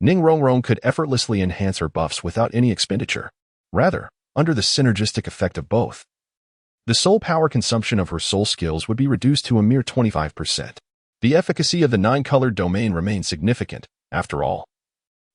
Ning Rongrong could effortlessly enhance her buffs without any expenditure. Rather, under the synergistic effect of both, the soul power consumption of her soul skills would be reduced to a mere 25%. The efficacy of the 9-colored domain remained significant, after all.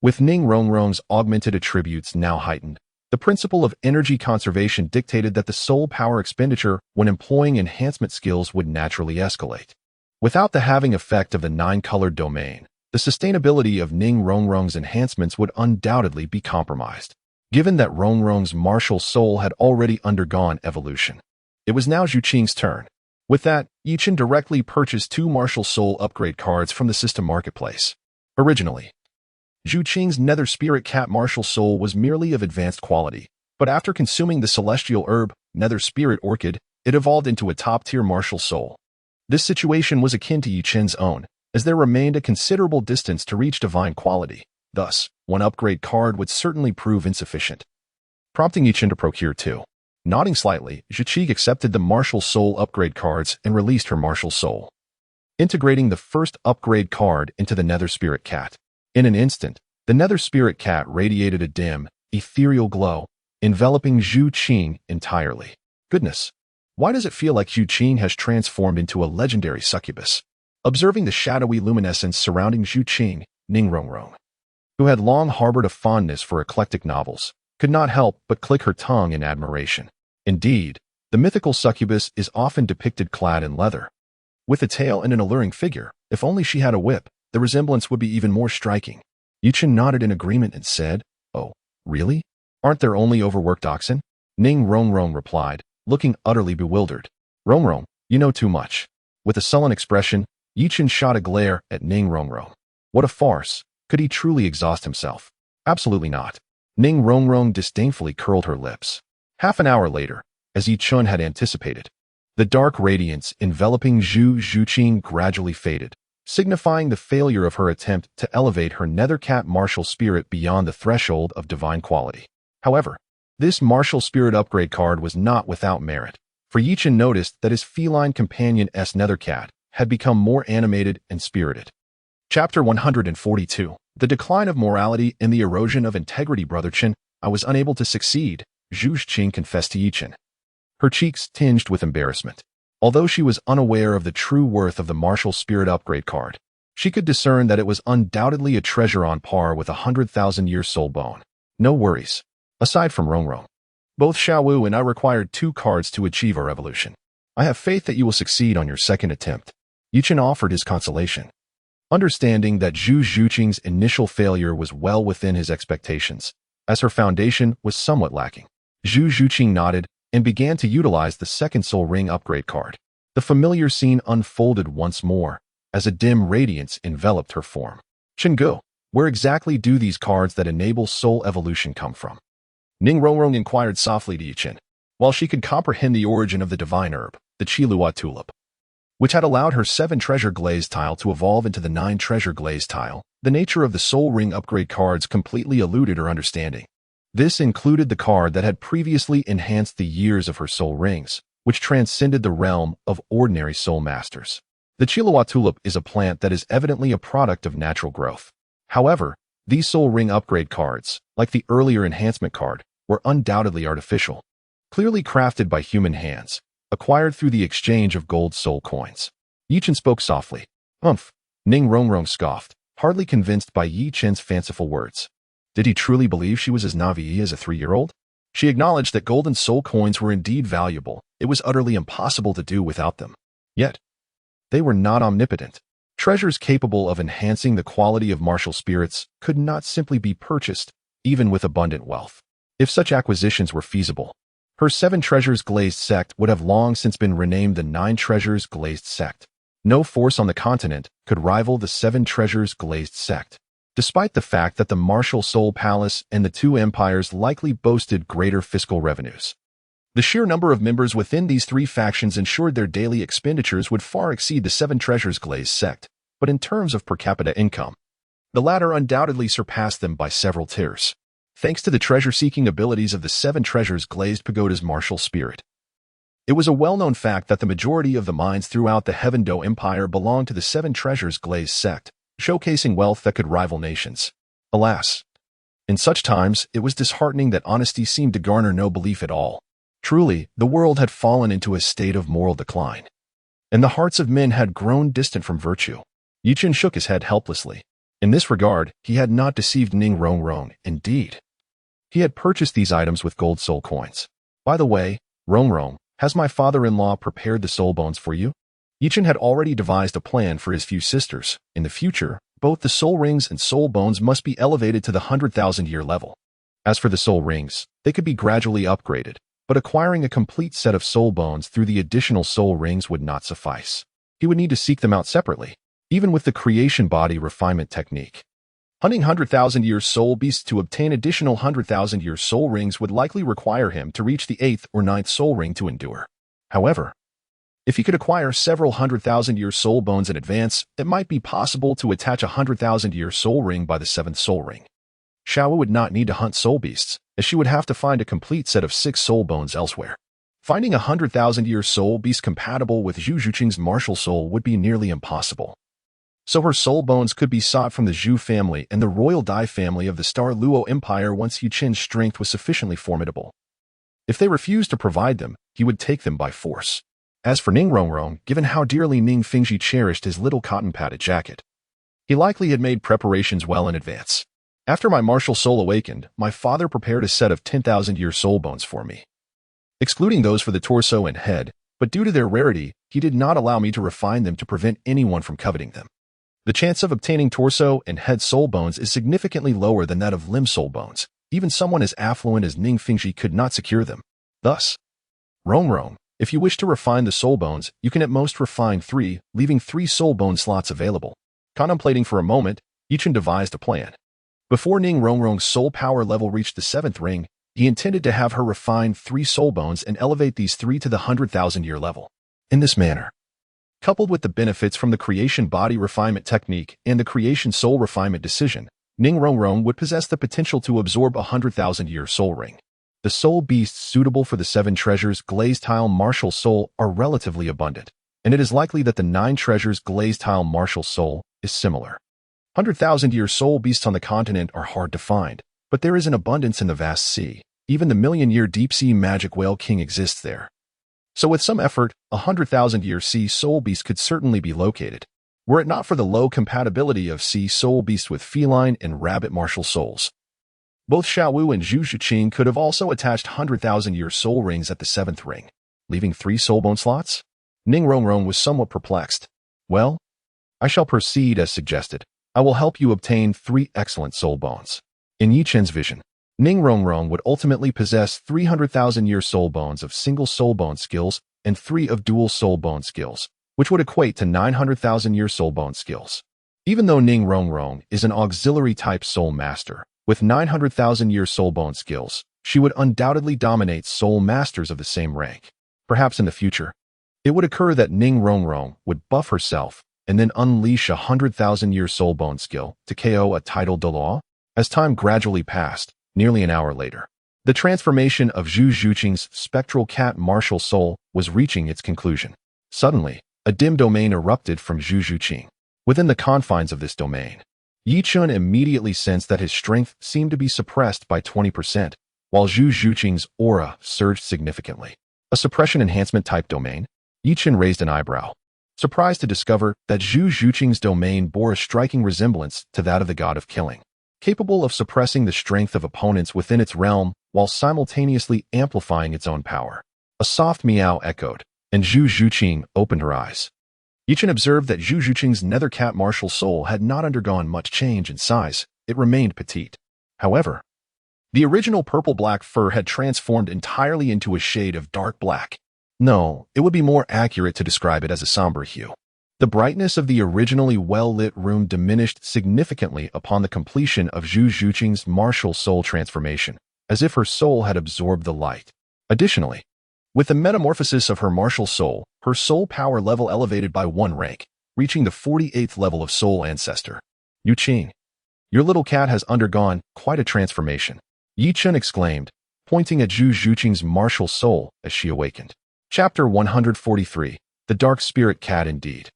With Ning Rongrong's augmented attributes now heightened, the principle of energy conservation dictated that the soul power expenditure when employing enhancement skills would naturally escalate. Without the halving effect of the 9-colored domain, the sustainability of Ning Rongrong's enhancements would undoubtedly be compromised. Given that Rongrong's martial soul had already undergone evolution, it was now Zhu Qing's turn. With that, Yichun directly purchased 2 martial soul upgrade cards from the system marketplace. Originally, Zhu Qing's Nether Spirit Cat martial soul was merely of advanced quality, but after consuming the celestial herb, Nether Spirit Orchid, it evolved into a top-tier martial soul. This situation was akin to Yichun's own, as there remained a considerable distance to reach divine quality. Thus, 1 upgrade card would certainly prove insufficient, prompting Yichun to procure 2. Nodding slightly, Zhu Qing accepted the martial soul upgrade cards and released her martial soul, integrating the first upgrade card into the Nether Spirit Cat. In an instant, the Nether Spirit Cat radiated a dim, ethereal glow, enveloping Zhu Qing entirely. Goodness, why does it feel like Zhu Qing has transformed into a legendary succubus? Observing the shadowy luminescence surrounding Zhu Qing, Ning Rongrong, who had long harbored a fondness for eclectic novels, could not help but click her tongue in admiration. Indeed, the mythical succubus is often depicted clad in leather, with a tail and an alluring figure. If only she had a whip, the resemblance would be even more striking. Yichun nodded in agreement and said, "Oh, really? Aren't there only overworked oxen?" Ning Rongrong replied, looking utterly bewildered. "Rongrong, you know too much." With a sullen expression, Yichun shot a glare at Ning Rongrong. What a farce! Could he truly exhaust himself? Absolutely not. Ning Rongrong disdainfully curled her lips. Half an hour later, as Yichun had anticipated, the dark radiance enveloping Zhu Qing gradually faded, signifying the failure of her attempt to elevate her Nether Cat martial spirit beyond the threshold of divine quality. However, this martial spirit upgrade card was not without merit, for Yichun noticed that his feline companion S Nether Cat had become more animated and spirited. Chapter 142. The decline of morality and the erosion of integrity. Brother Chen, I was unable to succeed, Zhu Qing confessed to Yichun, her cheeks tinged with embarrassment. Although she was unaware of the true worth of the martial spirit upgrade card, She could discern that it was undoubtedly a treasure on par with a 100,000-year soul bone. No worries. Aside from Rongrong, both Xiaowu and I required 2 cards to achieve our evolution. I have faith that you will succeed on your second attempt. Yichen offered his consolation. Understanding that Zhu Zhuqing's initial failure was well within his expectations, as her foundation was somewhat lacking. Zhu Zhuqing nodded and began to utilize the second soul ring upgrade card. The familiar scene unfolded once more, as a dim radiance enveloped her form. Chenggu, where exactly do these cards that enable soul evolution come from? Ning Rongrong inquired softly to Yichen, while she could comprehend the origin of the divine herb, the Douluo tulip, which had allowed her 7 treasure glaze tile to evolve into the 9 treasure glaze tile. The nature of the soul ring upgrade cards completely eluded her understanding. This included the card that had previously enhanced the years of her soul rings, which transcended the realm of ordinary soul masters. The Douluo tulip is a plant that is evidently a product of natural growth. However, these soul ring upgrade cards, like the earlier enhancement card, were undoubtedly artificial, clearly crafted by human hands, acquired through the exchange of gold soul coins. Yichen spoke softly. Ning Rongrong scoffed, hardly convinced by Yichen's fanciful words. Did he truly believe she was as naive as a 3-year-old? She acknowledged that golden soul coins were indeed valuable. It was utterly impossible to do without them. Yet, they were not omnipotent. Treasures capable of enhancing the quality of martial spirits could not simply be purchased, even with abundant wealth. If such acquisitions were feasible, her 7 treasures glazed sect would have long since been renamed the 9 treasures glazed sect. No force on the continent could rival the 7 treasures glazed sect, despite the fact that the Martial Soul Palace and the 2 empires likely boasted greater fiscal revenues. The sheer number of members within these 3 factions ensured their daily expenditures would far exceed the 7 treasures glazed sect, but in terms of per capita income, the latter undoubtedly surpassed them by several tiers, thanks to the treasure-seeking abilities of the 7 treasures glazed pagoda's martial spirit. It was a well-known fact that the majority of the mines throughout the Heaven Do Empire belonged to the 7 treasures glazed sect, showcasing wealth that could rival nations. Alas, in such times, it was disheartening that honesty seemed to garner no belief at all. Truly, the world had fallen into a state of moral decline, and the hearts of men had grown distant from virtue. Yichen shook his head helplessly. In this regard, he had not deceived Ning Rongrong. Indeed, he had purchased these items with gold soul coins. By the way, Rongrong, has my father-in-law prepared the soul bones for you? Yichen had already devised a plan for his few sisters. In the future, both the soul rings and soul bones must be elevated to the 100,000-year level. As for the soul rings, they could be gradually upgraded, but acquiring a complete set of soul bones through the additional soul rings would not suffice. He would need to seek them out separately, even with the creation body refinement technique. Hunting 100,000-year soul beasts to obtain additional 100,000-year soul rings would likely require him to reach the 8th or 9th soul ring to endure. However, if he could acquire several 100,000-year soul bones in advance, it might be possible to attach a 100,000-year soul ring by the 7th soul ring. Xiao would not need to hunt soul beasts, as she would have to find a complete set of 6 soul bones elsewhere. Finding a 100,000-year soul beast compatible with Zhu Zhuqing's martial soul would be nearly impossible. So her soul bones could be sought from the Zhu family and the royal Dai family of the Star Luo Empire once Yichen's strength was sufficiently formidable. If they refused to provide them, he would take them by force. As for Ning Rongrong, given how dearly Ning Fingji cherished his little cotton-padded jacket, he likely had made preparations well in advance. After my martial soul awakened, my father prepared a set of 10,000-year soul bones for me, excluding those for the torso and head, but due to their rarity, he did not allow me to refine them to prevent anyone from coveting them. The chance of obtaining torso and head soul bones is significantly lower than that of limb soul bones. Even someone as affluent as Ning Fingji could not secure them. Thus, Rongrong, if you wish to refine the soul bones, you can at most refine 3, leaving 3 soul bone slots available. Contemplating for a moment, Yichen devised a plan. Before Ning Rongrong's soul power level reached the 7th ring, he intended to have her refine 3 soul bones and elevate these 3 to the 100,000-year level. In this manner, coupled with the benefits from the creation body refinement technique and the creation soul refinement decision, Ning Rongrong would possess the potential to absorb a 100,000-year soul ring. The soul beasts suitable for the 7 treasures glazed tile martial soul are relatively abundant, and it is likely that the 9 treasures glazed tile martial soul is similar. 100,000-year soul beasts on the continent are hard to find, but there is an abundance in the vast sea. Even the million-year deep-sea magic whale king exists there. So with some effort, a 100,000-year sea soul beast could certainly be located. were it not for the low compatibility of sea soul beasts with feline and rabbit martial souls. Both Xiaowu and Zhu Zhiqing could have also attached 100,000-year soul rings at the 7th ring, leaving 3 soul bone slots? Ning Rongrong was somewhat perplexed. Well, I shall proceed as suggested. I will help you obtain 3 excellent soul bones. In Yi Chen's vision, Ning Rongrong would ultimately possess 300,000-year soul bones of single soul bone skills and 3 of dual soul bone skills, which would equate to 900,000-year soul bone skills. Even though Ning Rongrong is an auxiliary-type soul master, with 900,000-year soul bone skills, she would undoubtedly dominate soul masters of the same rank. Perhaps in the future, it would occur that Ning Rongrong would buff herself and then unleash a 100,000-year soul bone skill to KO a titled Douluo. As time gradually passed, nearly an hour later, the transformation of Zhu Zhiqing's spectral cat martial soul was reaching its conclusion. Suddenly, a dim domain erupted from Zhu Zhiqing. Within the confines of this domain, Yi Chun immediately sensed that his strength seemed to be suppressed by 20%, while Zhu Zhiqing's aura surged significantly. A suppression enhancement type domain? Yi Chun raised an eyebrow, surprised to discover that Zhu Zhiqing's domain bore a striking resemblance to that of the god of killing, capable of suppressing the strength of opponents within its realm while simultaneously amplifying its own power. A soft meow echoed, and Zhu Zhiqing opened her eyes. Yi Chun observed that Zhu Zhiqing's nether cat martial soul had not undergone much change in size. It remained petite. However, the original purple-black fur had transformed entirely into a shade of dark black. No, it would be more accurate to describe it as a somber hue. The brightness of the originally well-lit room diminished significantly upon the completion of Zhu Zhiqing's martial soul transformation, as if her soul had absorbed the light. Additionally, with the metamorphosis of her martial soul, her soul power level elevated by 1 rank, reaching the 48th level of soul ancestor. Yu Qing, your little cat has undergone quite a transformation, Yi Chun exclaimed, pointing at Zhu Zhiqing's martial soul as she awakened. Chapter 143, The Dark Spirit Cat Indeed.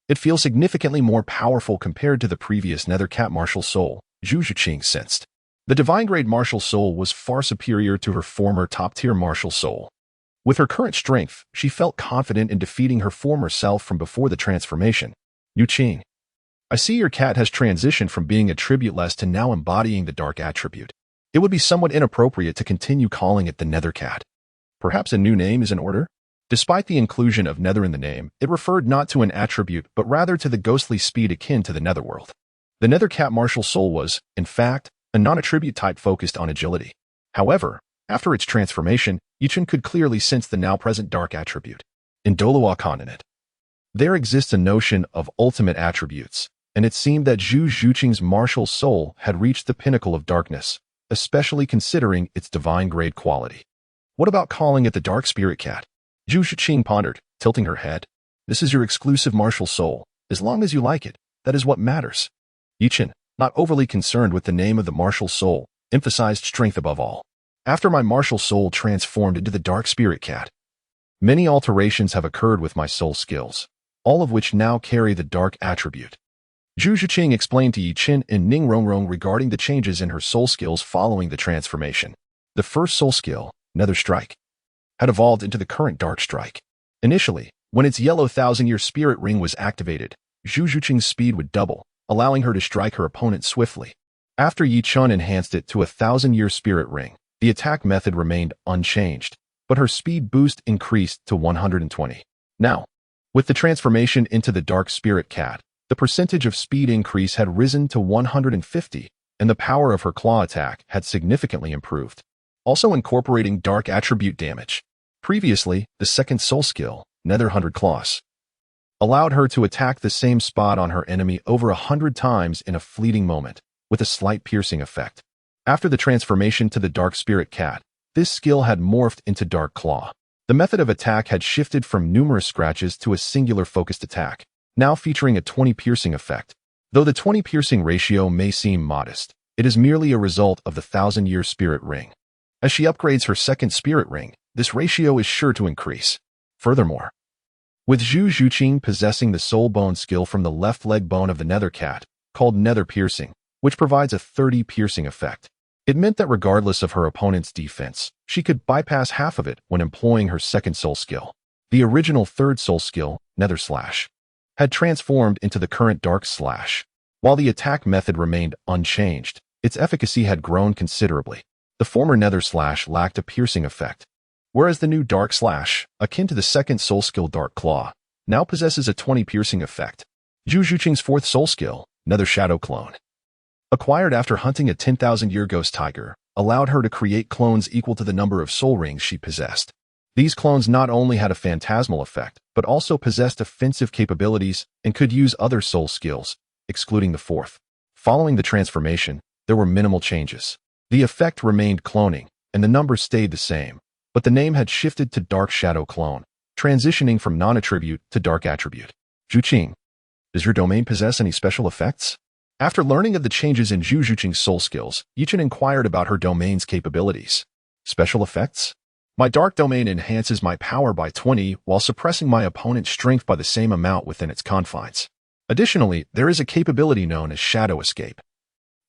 It feels significantly more powerful compared to the previous nether cat martial soul, Zhu Zhiqing sensed. The divine-grade martial soul was far superior to her former top-tier martial soul. With her current strength, she felt confident in defeating her former self from before the transformation. Yu Qing, I see your cat has transitioned from being attributeless to now embodying the dark attribute. It would be somewhat inappropriate to continue calling it the nether cat. Perhaps a new name is in order? Despite the inclusion of nether in the name, it referred not to an attribute but rather to the ghostly speed akin to the netherworld. The nether cat martial soul was, in fact, a non-attribute type focused on agility. However, after its transformation, Yi Chun could clearly sense the now-present dark attribute. In Douluo Continent, there exists a notion of ultimate attributes, and it seemed that Zhu Zhiqing's martial soul had reached the pinnacle of darkness, especially considering its divine-grade quality. What about calling it the Dark Spirit Cat? Zhu Zhiqing pondered, tilting her head. This is your exclusive martial soul. As long as you like it, that is what matters. Yi Chun, not overly concerned with the name of the martial soul, emphasized strength above all. After my martial soul transformed into the Dark Spirit Cat, many alterations have occurred with my soul skills, all of which now carry the dark attribute. Zhu Zhiqing explained to Yi Chun and Ning Rongrong regarding the changes in her soul skills following the transformation. The first soul skill, Nether Strike, had evolved into the current Dark Strike. Initially, when its yellow 1,000-year spirit ring was activated, Zhu Zhiqing's speed would double, allowing her to strike her opponent swiftly. After Yi Chun enhanced it to a 1,000-year spirit ring, the attack method remained unchanged, but her speed boost increased to 120. Now, with the transformation into the Dark Spirit Cat, the percentage of speed increase had risen to 150, and the power of her claw attack had significantly improved, also incorporating dark attribute damage. Previously, the second soul skill, Nether 100 Claws, allowed her to attack the same spot on her enemy over 100 times in a fleeting moment, with a slight piercing effect. After the transformation to the Dark Spirit Cat, this skill had morphed into Dark Claw. The method of attack had shifted from numerous scratches to a singular focused attack, now featuring a 20 piercing effect. Though the 20 piercing ratio may seem modest, it is merely a result of the 1,000-year spirit ring. As she upgrades her second spirit ring, this ratio is sure to increase. Furthermore, with Zhu Zhiqing possessing the soul bone skill from the left leg bone of the nether cat, called Nether Piercing, which provides a 30 piercing effect, it meant that regardless of her opponent's defense, she could bypass half of it when employing her second soul skill, the original third soul skill, Nether Slash. had transformed into the current Dark Slash. While the attack method remained unchanged, its efficacy had grown considerably. The former Nether Slash lacked a piercing effect, whereas the new Dark Slash, akin to the second soul skill Dark Claw, now possesses a 20 piercing effect. Zhu Zhuqing's fourth soul skill, Nether Shadow Clone, acquired after hunting a 10,000-year ghost tiger, allowed her to create clones equal to the number of soul rings she possessed. These clones not only had a phantasmal effect, but also possessed offensive capabilities and could use other soul skills, excluding the fourth. Following the transformation, there were minimal changes. The effect remained cloning, and the number stayed the same, but the name had shifted to Dark Shadow Clone, transitioning from non-attribute to dark attribute. Zhuqing, does your domain possess any special effects? After learning of the changes in Zhu Zhuqing's soul skills, Yichen inquired about her domain's capabilities. Special effects? My dark domain enhances my power by 20 while suppressing my opponent's strength by the same amount within its confines. Additionally, there is a capability known as Shadow Escape,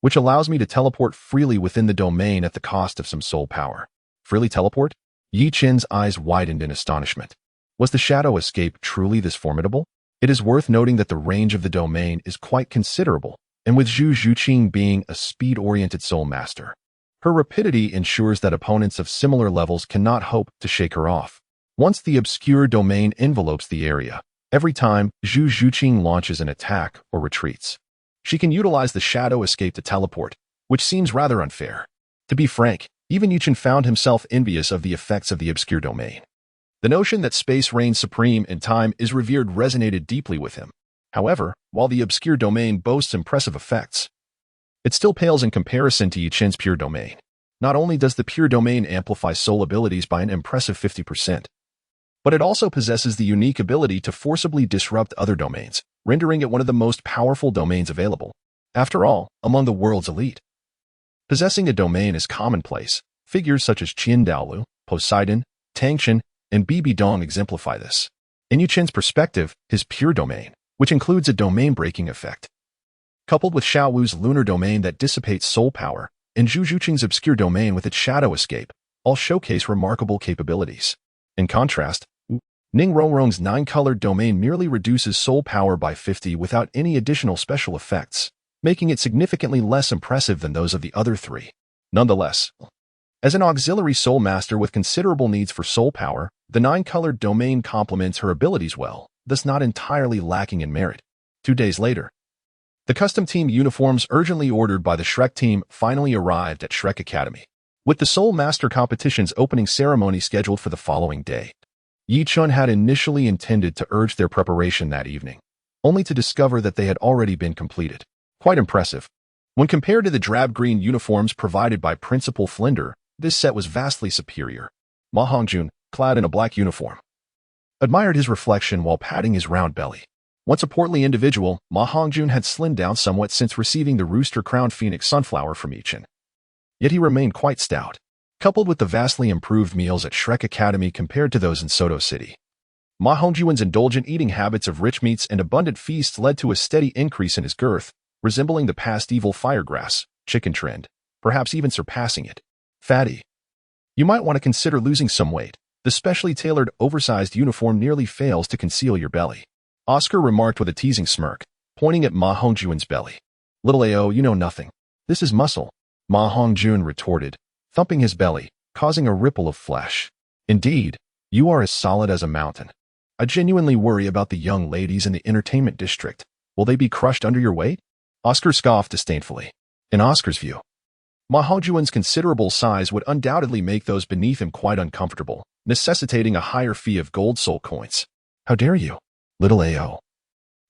which allows me to teleport freely within the domain at the cost of some soul power. Freely teleport? Yi Chen's eyes widened in astonishment. Was the Shadow Escape truly this formidable? It is worth noting that the range of the domain is quite considerable, and with Zhu Zhuqing being a speed-oriented soul master, her rapidity ensures that opponents of similar levels cannot hope to shake her off. Once the obscure domain envelopes the area, every time Zhu Zhuqing launches an attack or retreats, she can utilize the Shadow Escape to teleport, which seems rather unfair. To be frank, even Yichen found himself envious of the effects of the obscure domain. The notion that space reigns supreme and time is revered resonated deeply with him. However, while the obscure domain boasts impressive effects, it still pales in comparison to Yichen's pure domain. Not only does the pure domain amplify soul abilities by an impressive 50%, but it also possesses the unique ability to forcibly disrupt other domains, rendering it one of the most powerful domains available. After all, among the world's elite, possessing a domain is commonplace. Figures such as Qin Daolu, Poseidon, Tangchen, and Bibi Dong exemplify this. In Yichen's perspective, his pure domain, which includes a domain-breaking effect, coupled with Xiao Wu's lunar domain that dissipates soul power, and Zhu Zhuqing's obscure domain with its Shadow Escape, all showcase remarkable capabilities. In contrast, Ning Rongrong's 9-colored domain merely reduces soul power by 50 without any additional special effects, making it significantly less impressive than those of the other three. Nonetheless, as an auxiliary soul master with considerable needs for soul power, the 9-colored domain complements her abilities well, thus not entirely lacking in merit. 2 days later, the custom team uniforms urgently ordered by the Shrek team finally arrived at Shrek Academy, with the Soul Master competition's opening ceremony scheduled for the following day. Yi Chun had initially intended to urge their preparation that evening, only to discover that they had already been completed. Quite impressive. When compared to the drab-green uniforms provided by Principal Flinder, this set was vastly superior. Ma Hongjun, clad in a black uniform, admired his reflection while patting his round belly. Once a portly individual, Ma Hongjun had slimmed down somewhat since receiving the Rooster Crown Phoenix Sunflower from Yichin. Yet he remained quite stout, coupled with the vastly improved meals at Shrek Academy compared to those in Soto City. Ma Hongjun's indulgent eating habits of rich meats and abundant feasts led to a steady increase in his girth, resembling the past evil firegrass, chicken trend, perhaps even surpassing it. Fatty. You might want to consider losing some weight. The specially tailored, oversized uniform nearly fails to conceal your belly, Oscar remarked with a teasing smirk, pointing at Ma Hongjun's belly. Little Ao, you know nothing. This is muscle, Ma Hongjun retorted, thumping his belly, causing a ripple of flesh. Indeed, you are as solid as a mountain. I genuinely worry about the young ladies in the entertainment district. Will they be crushed under your weight? Oscar scoffed disdainfully. In Oscar's view, Ma Hongjun's considerable size would undoubtedly make those beneath him quite uncomfortable, necessitating a higher fee of gold soul coins. How dare you, little Ao?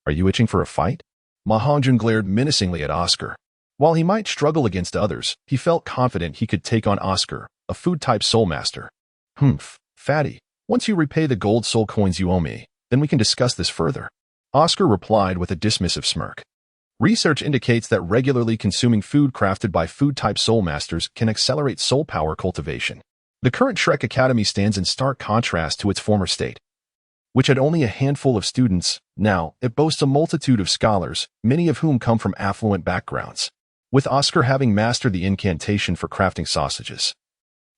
Are you itching for a fight? Ma Hongjun glared menacingly at Oscar. While he might struggle against others, he felt confident he could take on Oscar, a food-type soul master. Humph, fatty. Once you repay the gold soul coins you owe me, then we can discuss this further. Oscar replied with a dismissive smirk. Research indicates that regularly consuming food crafted by food-type soul masters can accelerate soul power cultivation. The current Shrek Academy stands in stark contrast to its former state, which had only a handful of students. Now, it boasts a multitude of scholars, many of whom come from affluent backgrounds. With Oscar having mastered the incantation for crafting sausages,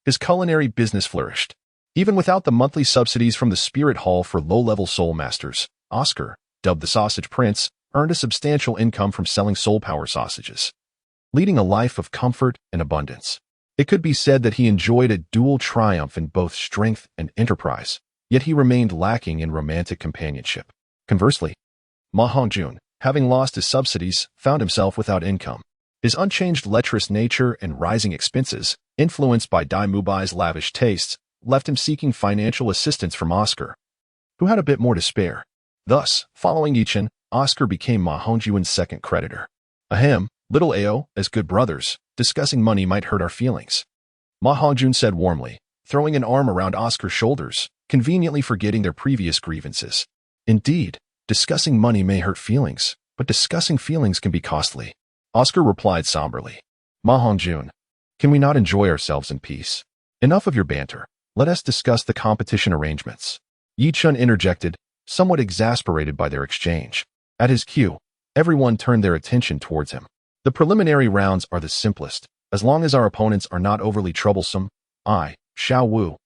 his culinary business flourished. Even without the monthly subsidies from the Spirit Hall for low-level soul masters, Oscar, dubbed the Sausage Prince, earned a substantial income from selling soul power sausages, leading a life of comfort and abundance. It could be said that he enjoyed a dual triumph in both strength and enterprise, yet he remained lacking in romantic companionship. Conversely, Ma Hongjun, having lost his subsidies, found himself without income. His unchanged lecherous nature and rising expenses, influenced by Dai Mubai's lavish tastes, left him seeking financial assistance from Oscar, who had a bit more to spare. Thus, following Yichen, Oscar became Ma Hongjun's second creditor. Ahem, little Ao, as good brothers, discussing money might hurt our feelings, Ma Hongjun said warmly, throwing an arm around Oscar's shoulders, conveniently forgetting their previous grievances. Indeed, discussing money may hurt feelings, but discussing feelings can be costly. Oscar replied somberly. Ma Hongjun, can we not enjoy ourselves in peace? Enough of your banter. Let us discuss the competition arrangements. Yichun interjected, somewhat exasperated by their exchange. At his cue, everyone turned their attention towards him. The preliminary rounds are the simplest, as long as our opponents are not overly troublesome. I, Xiao Wu,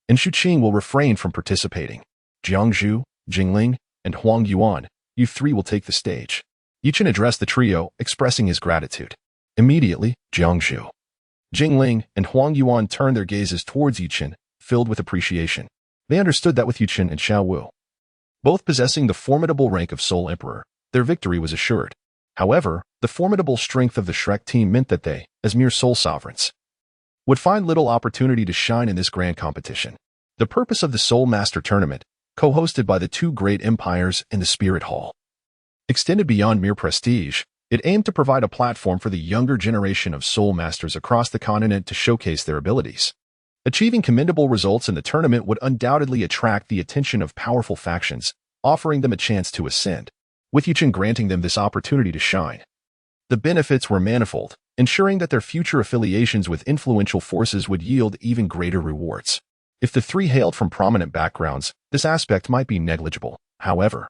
and Xu Qing will refrain from participating. Jiang Zhu, Jingling, and Huang Yuan, you three will take the stage. Yichen addressed the trio, expressing his gratitude. Immediately, Jiang Zhu, Jingling, and Huang Yuan turned their gazes towards Yichen, filled with appreciation. They understood that with Yichen and Xiao Wu, both possessing the formidable rank of Soul Emperor, their victory was assured. However, the formidable strength of the Shrek team meant that they, as mere Soul Sovereigns, would find little opportunity to shine in this grand competition. The purpose of the Soul Master Tournament, co-hosted by the two great empires in the Spirit Hall, extended beyond mere prestige. It aimed to provide a platform for the younger generation of Soul Masters across the continent to showcase their abilities. Achieving commendable results in the tournament would undoubtedly attract the attention of powerful factions, offering them a chance to ascend, with Yichen granting them this opportunity to shine. The benefits were manifold, ensuring that their future affiliations with influential forces would yield even greater rewards. If the three hailed from prominent backgrounds, this aspect might be negligible. However,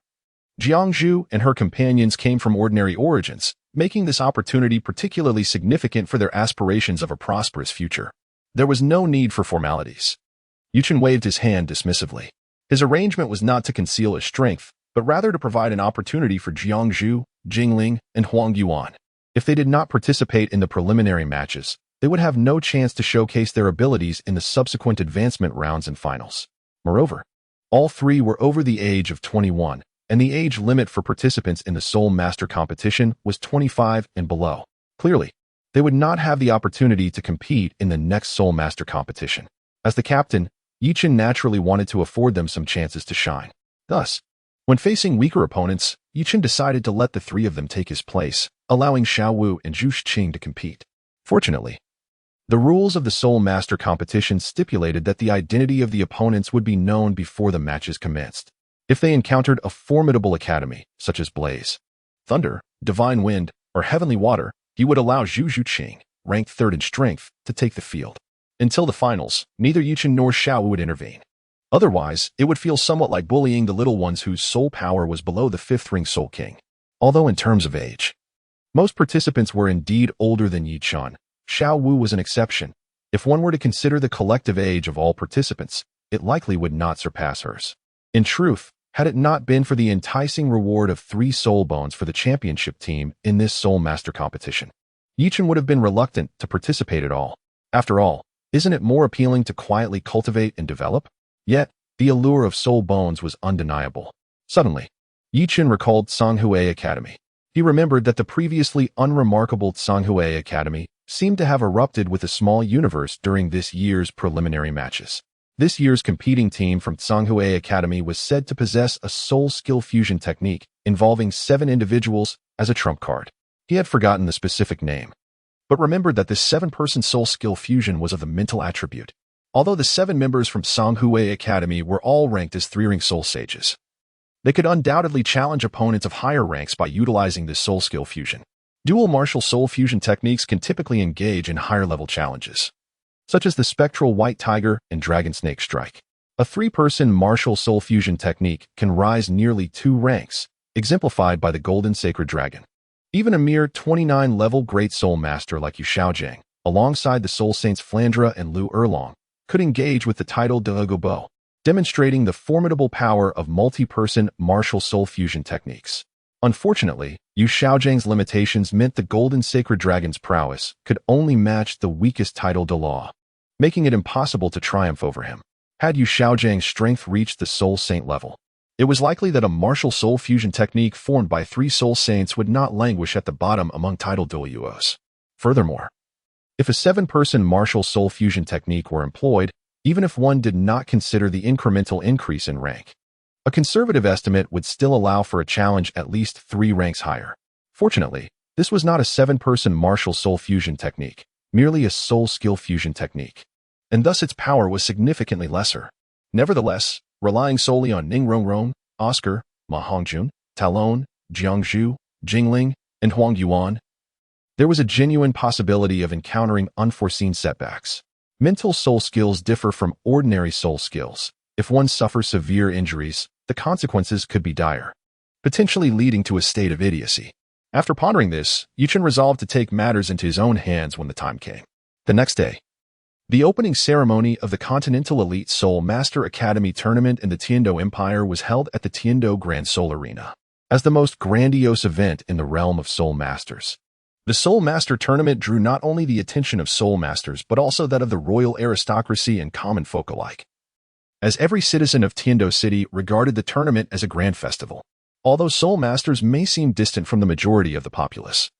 Jiang Zhu and her companions came from ordinary origins, making this opportunity particularly significant for their aspirations of a prosperous future. There was no need for formalities. Yichen waved his hand dismissively. His arrangement was not to conceal his strength, but rather to provide an opportunity for Jiang Zhu, Jingling, and Huang Yuan. If they did not participate in the preliminary matches, they would have no chance to showcase their abilities in the subsequent advancement rounds and finals. Moreover, all three were over the age of 21, and the age limit for participants in the Soul Master competition was 25 and below. Clearly, they would not have the opportunity to compete in the next Soul Master competition. As the captain, Yichen naturally wanted to afford them some chances to shine. Thus, when facing weaker opponents, Yichen decided to let the three of them take his place, allowing Xiao Wu and Zhu Qing to compete. Fortunately, the rules of the Soul Master competition stipulated that the identity of the opponents would be known before the matches commenced. If they encountered a formidable academy, such as Blaze, Thunder, Divine Wind, or Heavenly Water, he would allow Zhu Qing, ranked third in strength, to take the field. Until the finals, neither Yichen nor Xiao would intervene. Otherwise, it would feel somewhat like bullying the little ones whose soul power was below the fifth ring Soul King. Although in terms of age, most participants were indeed older than Yichen, Xiao Wu was an exception. If one were to consider the collective age of all participants, it likely would not surpass hers. In truth, had it not been for the enticing reward of 3 soul bones for the championship team in this Soul Master competition, Yichen would have been reluctant to participate at all. After all, isn't it more appealing to quietly cultivate and develop? Yet, the allure of soul bones was undeniable. Suddenly, Yichen recalled Songhui Academy. He remembered that the previously unremarkable Songhui Academy seemed to have erupted with a small universe during this year's preliminary matches. This year's competing team from Songhui Academy was said to possess a soul skill fusion technique involving 7 individuals as a trump card. He had forgotten the specific name, but remembered that this 7-person soul skill fusion was of the mental attribute. Although the 7 members from Songhui Academy were all ranked as 3-ring soul sages, they could undoubtedly challenge opponents of higher ranks by utilizing this soul skill fusion. Dual martial soul fusion techniques can typically engage in higher-level challenges, such as the Spectral White Tiger and Dragon Snake Strike. A 3-person martial soul fusion technique can rise nearly 2 ranks, exemplified by the Golden Sacred Dragon. Even a mere 29-level Great Soul Master like Yu Shaojiang, alongside the Soul Saints Flandra and Lu Erlong, could engage with the title De Go Bo. demonstrating the formidable power of multi-person martial soul fusion techniques. Unfortunately, Yu Xiaozhang's limitations meant the Golden Sacred Dragon's prowess could only match the weakest title Douluo, making it impossible to triumph over him. Had Yu Xiaozhang's strength reached the Soul Saint level, it was likely that a martial soul fusion technique formed by 3 Soul Saints would not languish at the bottom among title Douluos. Furthermore, if a 7-person martial soul fusion technique were employed, even if one did not consider the incremental increase in rank, a conservative estimate would still allow for a challenge at least 3 ranks higher. Fortunately, this was not a 7-person martial soul fusion technique, merely a soul skill fusion technique, and thus its power was significantly lesser. Nevertheless, relying solely on Ning Rongrong, Oscar, Ma Hongjun, Talon, Jiangzhu, Jingling, and Huang Yuan, there was a genuine possibility of encountering unforeseen setbacks. Mental soul skills differ from ordinary soul skills. If one suffers severe injuries, the consequences could be dire, potentially leading to a state of idiocy. After pondering this, Yuchen resolved to take matters into his own hands when the time came. The next day, the opening ceremony of the Continental Elite Soul Master Academy tournament in the Tiando Empire was held at the Tiando Grand Soul Arena. As the most grandiose event in the realm of Soul Masters, the Soul Master Tournament drew not only the attention of Soul Masters but also that of the royal aristocracy and common folk alike, as every citizen of Tiando City regarded the tournament as a grand festival. Although Soul Masters may seem distant from the majority of the populace,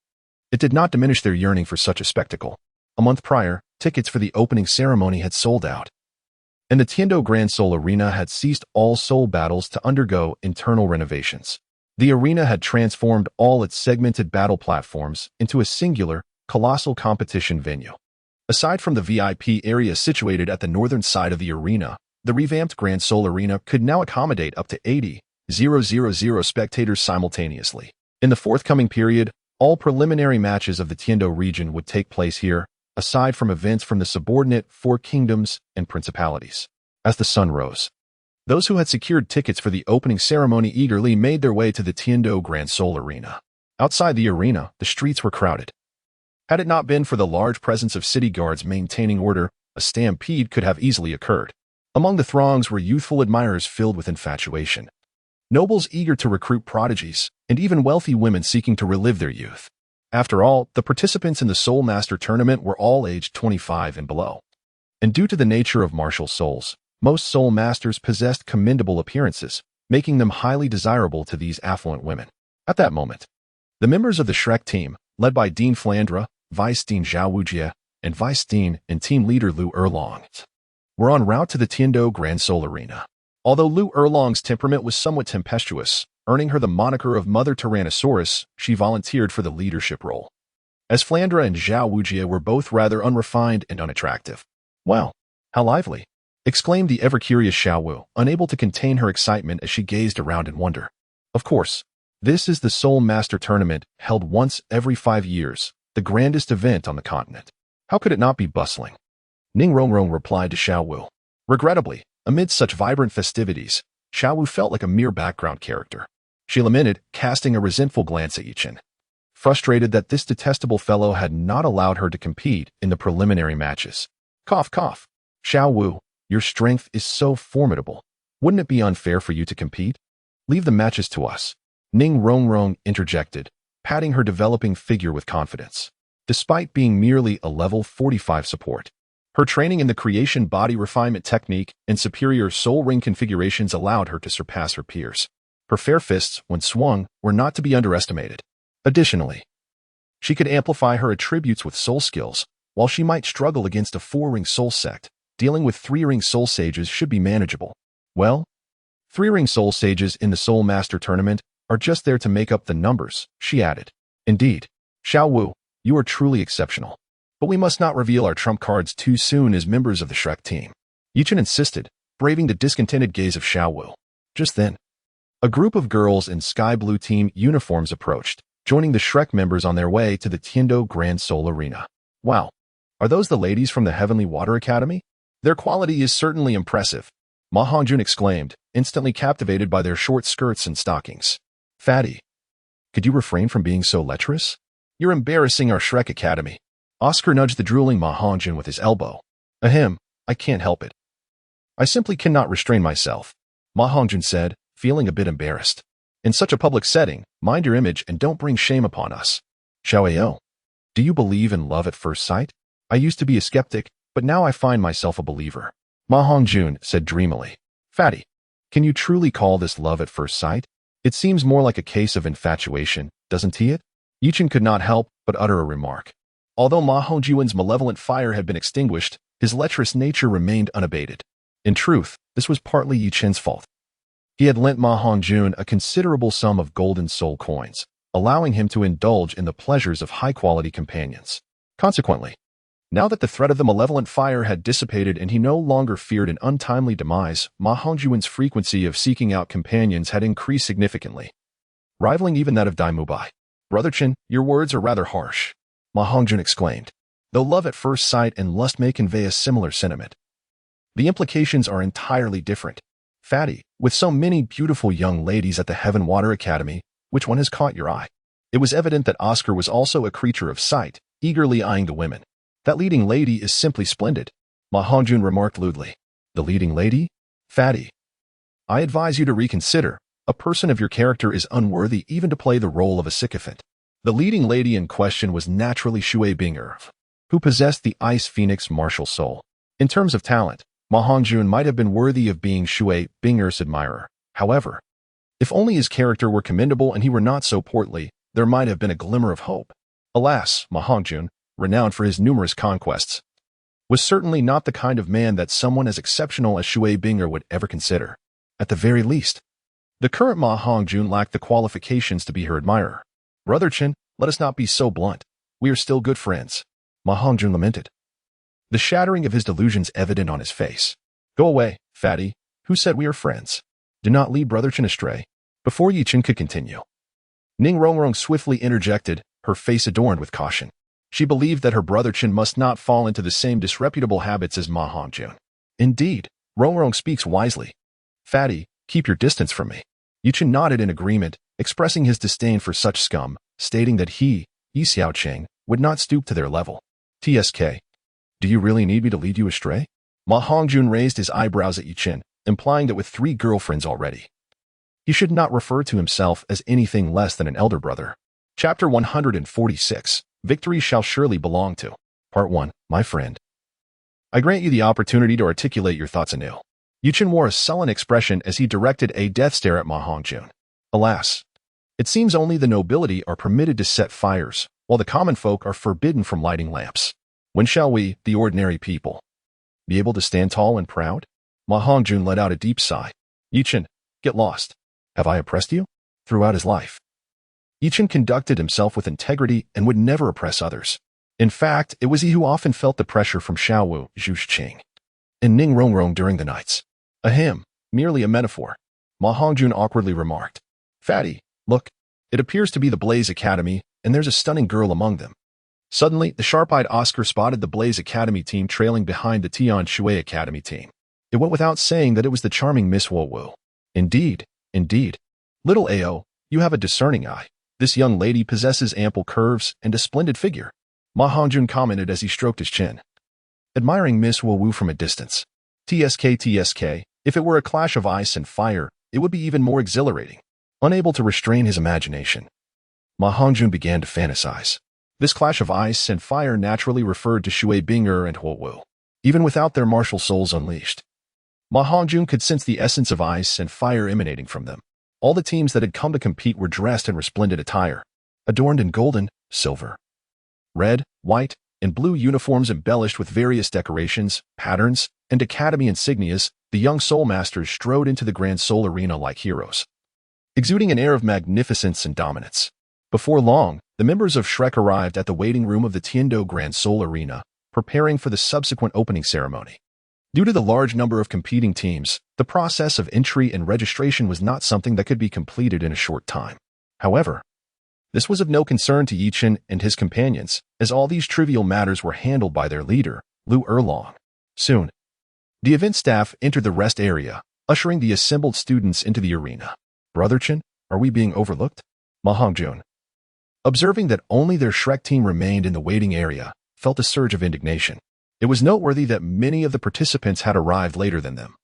it did not diminish their yearning for such a spectacle. A month prior, tickets for the opening ceremony had sold out, and the Tiando Grand Soul Arena had ceased all soul battles to undergo internal renovations. The arena had transformed all its segmented battle platforms into a singular, colossal competition venue. Aside from the VIP area situated at the northern side of the arena, the revamped Grand Soul Arena could now accommodate up to 80,000 spectators simultaneously. In the forthcoming period, all preliminary matches of the Tiando region would take place here, aside from events from the subordinate 4 kingdoms and principalities. As the sun rose, those who had secured tickets for the opening ceremony eagerly made their way to the Tiando Grand Soul Arena. Outside the arena, the streets were crowded. Had it not been for the large presence of city guards maintaining order, a stampede could have easily occurred. Among the throngs were youthful admirers filled with infatuation, nobles eager to recruit prodigies, and even wealthy women seeking to relive their youth. After all, the participants in the Soul Master Tournament were all aged 25 and below. And due to the nature of martial souls, most Soul Masters possessed commendable appearances, making them highly desirable to these affluent women. At that moment, the members of the Shrek team, led by Dean Flandra, Vice Dean Zhao Wujie, and Vice Dean and team leader Lu Erlong, were en route to the Tiando Grand Soul Arena. Although Lu Erlong's temperament was somewhat tempestuous, earning her the moniker of Mother Tyrannosaurus, she volunteered for the leadership role, as Flandra and Zhao Wujie were both rather unrefined and unattractive. "Wow, how lively!" exclaimed the ever-curious Xiao Wu, unable to contain her excitement as she gazed around in wonder. Of course, this is the Soul Master Tournament, held once every 5 years, the grandest event on the continent. How could it not be bustling? Ning Rongrong replied to Xiao Wu. Regrettably, amid such vibrant festivities, Xiao Wu felt like a mere background character. She lamented, casting a resentful glance at Yichen, frustrated that this detestable fellow had not allowed her to compete in the preliminary matches. Cough, cough. Xiao Wu, your strength is so formidable. Wouldn't it be unfair for you to compete? Leave the matches to us. Ning Rongrong interjected, patting her developing figure with confidence. Despite being merely a level 45 support, her training in the creation body refinement technique and superior soul ring configurations allowed her to surpass her peers. Her fair fists, when swung, were not to be underestimated. Additionally, she could amplify her attributes with soul skills. While she might struggle against a 4-ring soul sect, dealing with 3-ring soul sages should be manageable. Well, 3-ring soul sages in the Soul Master Tournament are just there to make up the numbers, she added. Indeed, Xiao Wu, you are truly exceptional. But we must not reveal our trump cards too soon as members of the Shrek team. Yichen insisted, braving the discontented gaze of Xiao Wu. Just then, a group of girls in sky blue team uniforms approached, joining the Shrek members on their way to the Tiando Grand Soul Arena. Wow, are those the ladies from the Heavenly Water Academy? Their quality is certainly impressive, Ma Hongjun exclaimed, instantly captivated by their short skirts and stockings. Fatty, could you refrain from being so lecherous? You're embarrassing our Shrek Academy. Oscar nudged the drooling Ma Hongjun with his elbow. Ahem, I can't help it. I simply cannot restrain myself, Ma Hongjun said, feeling a bit embarrassed. In such a public setting, mind your image and don't bring shame upon us. Xiao, do you believe in love at first sight? I used to be a skeptic, but now I find myself a believer. Ma Hongjun said dreamily. Fatty, can you truly call this love at first sight? It seems more like a case of infatuation, doesn't it? Yichen could not help but utter a remark. Although Ma Hongjun's malevolent fire had been extinguished, his lecherous nature remained unabated. In truth, this was partly Yichen's fault. He had lent Ma Hongjun a considerable sum of golden soul coins, allowing him to indulge in the pleasures of high-quality companions. Consequently, now that the threat of the malevolent fire had dissipated and he no longer feared an untimely demise, Ma Hongjun's frequency of seeking out companions had increased significantly, rivaling even that of Dai Mubai. Brother Chen, your words are rather harsh, Ma Hongjun exclaimed. Though love at first sight and lust may convey a similar sentiment, the implications are entirely different. Fatty, with so many beautiful young ladies at the Heaven Water Academy, which one has caught your eye? It was evident that Oscar was also a creature of sight, eagerly eyeing the women. That leading lady is simply splendid, Ma Hongjun remarked lewdly. The leading lady? Fatty, I advise you to reconsider. A person of your character is unworthy even to play the role of a sycophant. The leading lady in question was naturally Shui Binger, who possessed the Ice Phoenix martial soul. In terms of talent, Ma Hongjun might have been worthy of being Shui Binger's admirer. However, if only his character were commendable and he were not so portly, there might have been a glimmer of hope. Alas, Ma Hongjun, renowned for his numerous conquests, was certainly not the kind of man that someone as exceptional as Shui Binger would ever consider. At the very least, the current Ma Hongjun lacked the qualifications to be her admirer. Brother Chen, let us not be so blunt. We are still good friends, Ma Hongjun lamented, the shattering of his delusions evident on his face. Go away, Fatty. Who said we are friends? Do not lead Brother Chen astray. Before Yichen could continue, Ning Rongrong swiftly interjected, her face adorned with caution. She believed that her brother Chen must not fall into the same disreputable habits as Ma Hongjun. Indeed, Rongrong speaks wisely. Fatty, keep your distance from me. Yichen nodded in agreement, expressing his disdain for such scum, stating that he, Yi Xiaocheng, would not stoop to their level. TSK. Do you really need me to lead you astray? Ma Hongjun raised his eyebrows at Yichen, implying that with 3 girlfriends already, he should not refer to himself as anything less than an elder brother. Chapter 146. Victory shall surely belong to. Part 1. My friend. I grant you the opportunity to articulate your thoughts anew. Yichen wore a sullen expression as he directed a death stare at Ma Hongjun. Alas, it seems only the nobility are permitted to set fires, while the common folk are forbidden from lighting lamps. When shall we, the ordinary people, be able to stand tall and proud? Ma Hongjun let out a deep sigh. Yichen, get lost. Have I oppressed you? Throughout his life, Yichen conducted himself with integrity and would never oppress others. In fact, it was he who often felt the pressure from Xiaowu, Zhuxing, and Ning Rongrong during the nights. A hymn, merely a metaphor, Ma Hongjun awkwardly remarked. Fatty, look, it appears to be the Blaze Academy, and there's a stunning girl among them. Suddenly, the sharp-eyed Oscar spotted the Blaze Academy team trailing behind the Tian Shui Academy team. It went without saying that it was the charming Miss Wo. Indeed, indeed. Little Ao, you have a discerning eye. This young lady possesses ample curves and a splendid figure, Ma Hongjun commented as he stroked his chin, admiring Miss Wo from a distance. TSK, if it were a clash of ice and fire, it would be even more exhilarating. Unable to restrain his imagination, Ma Hongjun began to fantasize. This clash of ice and fire naturally referred to Shui Binger and Huo Wu. Even without their martial souls unleashed, Ma Hongjun could sense the essence of ice and fire emanating from them. All the teams that had come to compete were dressed in resplendent attire, adorned in golden, silver, red, white, and blue uniforms embellished with various decorations, patterns, and academy insignias. The young soul masters strode into the Grand Soul Arena like heroes, exuding an air of magnificence and dominance. Before long, the members of Shrek arrived at the waiting room of the Tiando Grand Soul Arena, preparing for the subsequent opening ceremony. Due to the large number of competing teams, the process of entry and registration was not something that could be completed in a short time. However, this was of no concern to Yichen and his companions, as all these trivial matters were handled by their leader, Lu Erlong. Soon, the event staff entered the rest area, ushering the assembled students into the arena. Brother Chen, are we being overlooked? Ma Hongjun, observing that only their Shrek team remained in the waiting area, felt a surge of indignation. It was noteworthy that many of the participants had arrived later than them.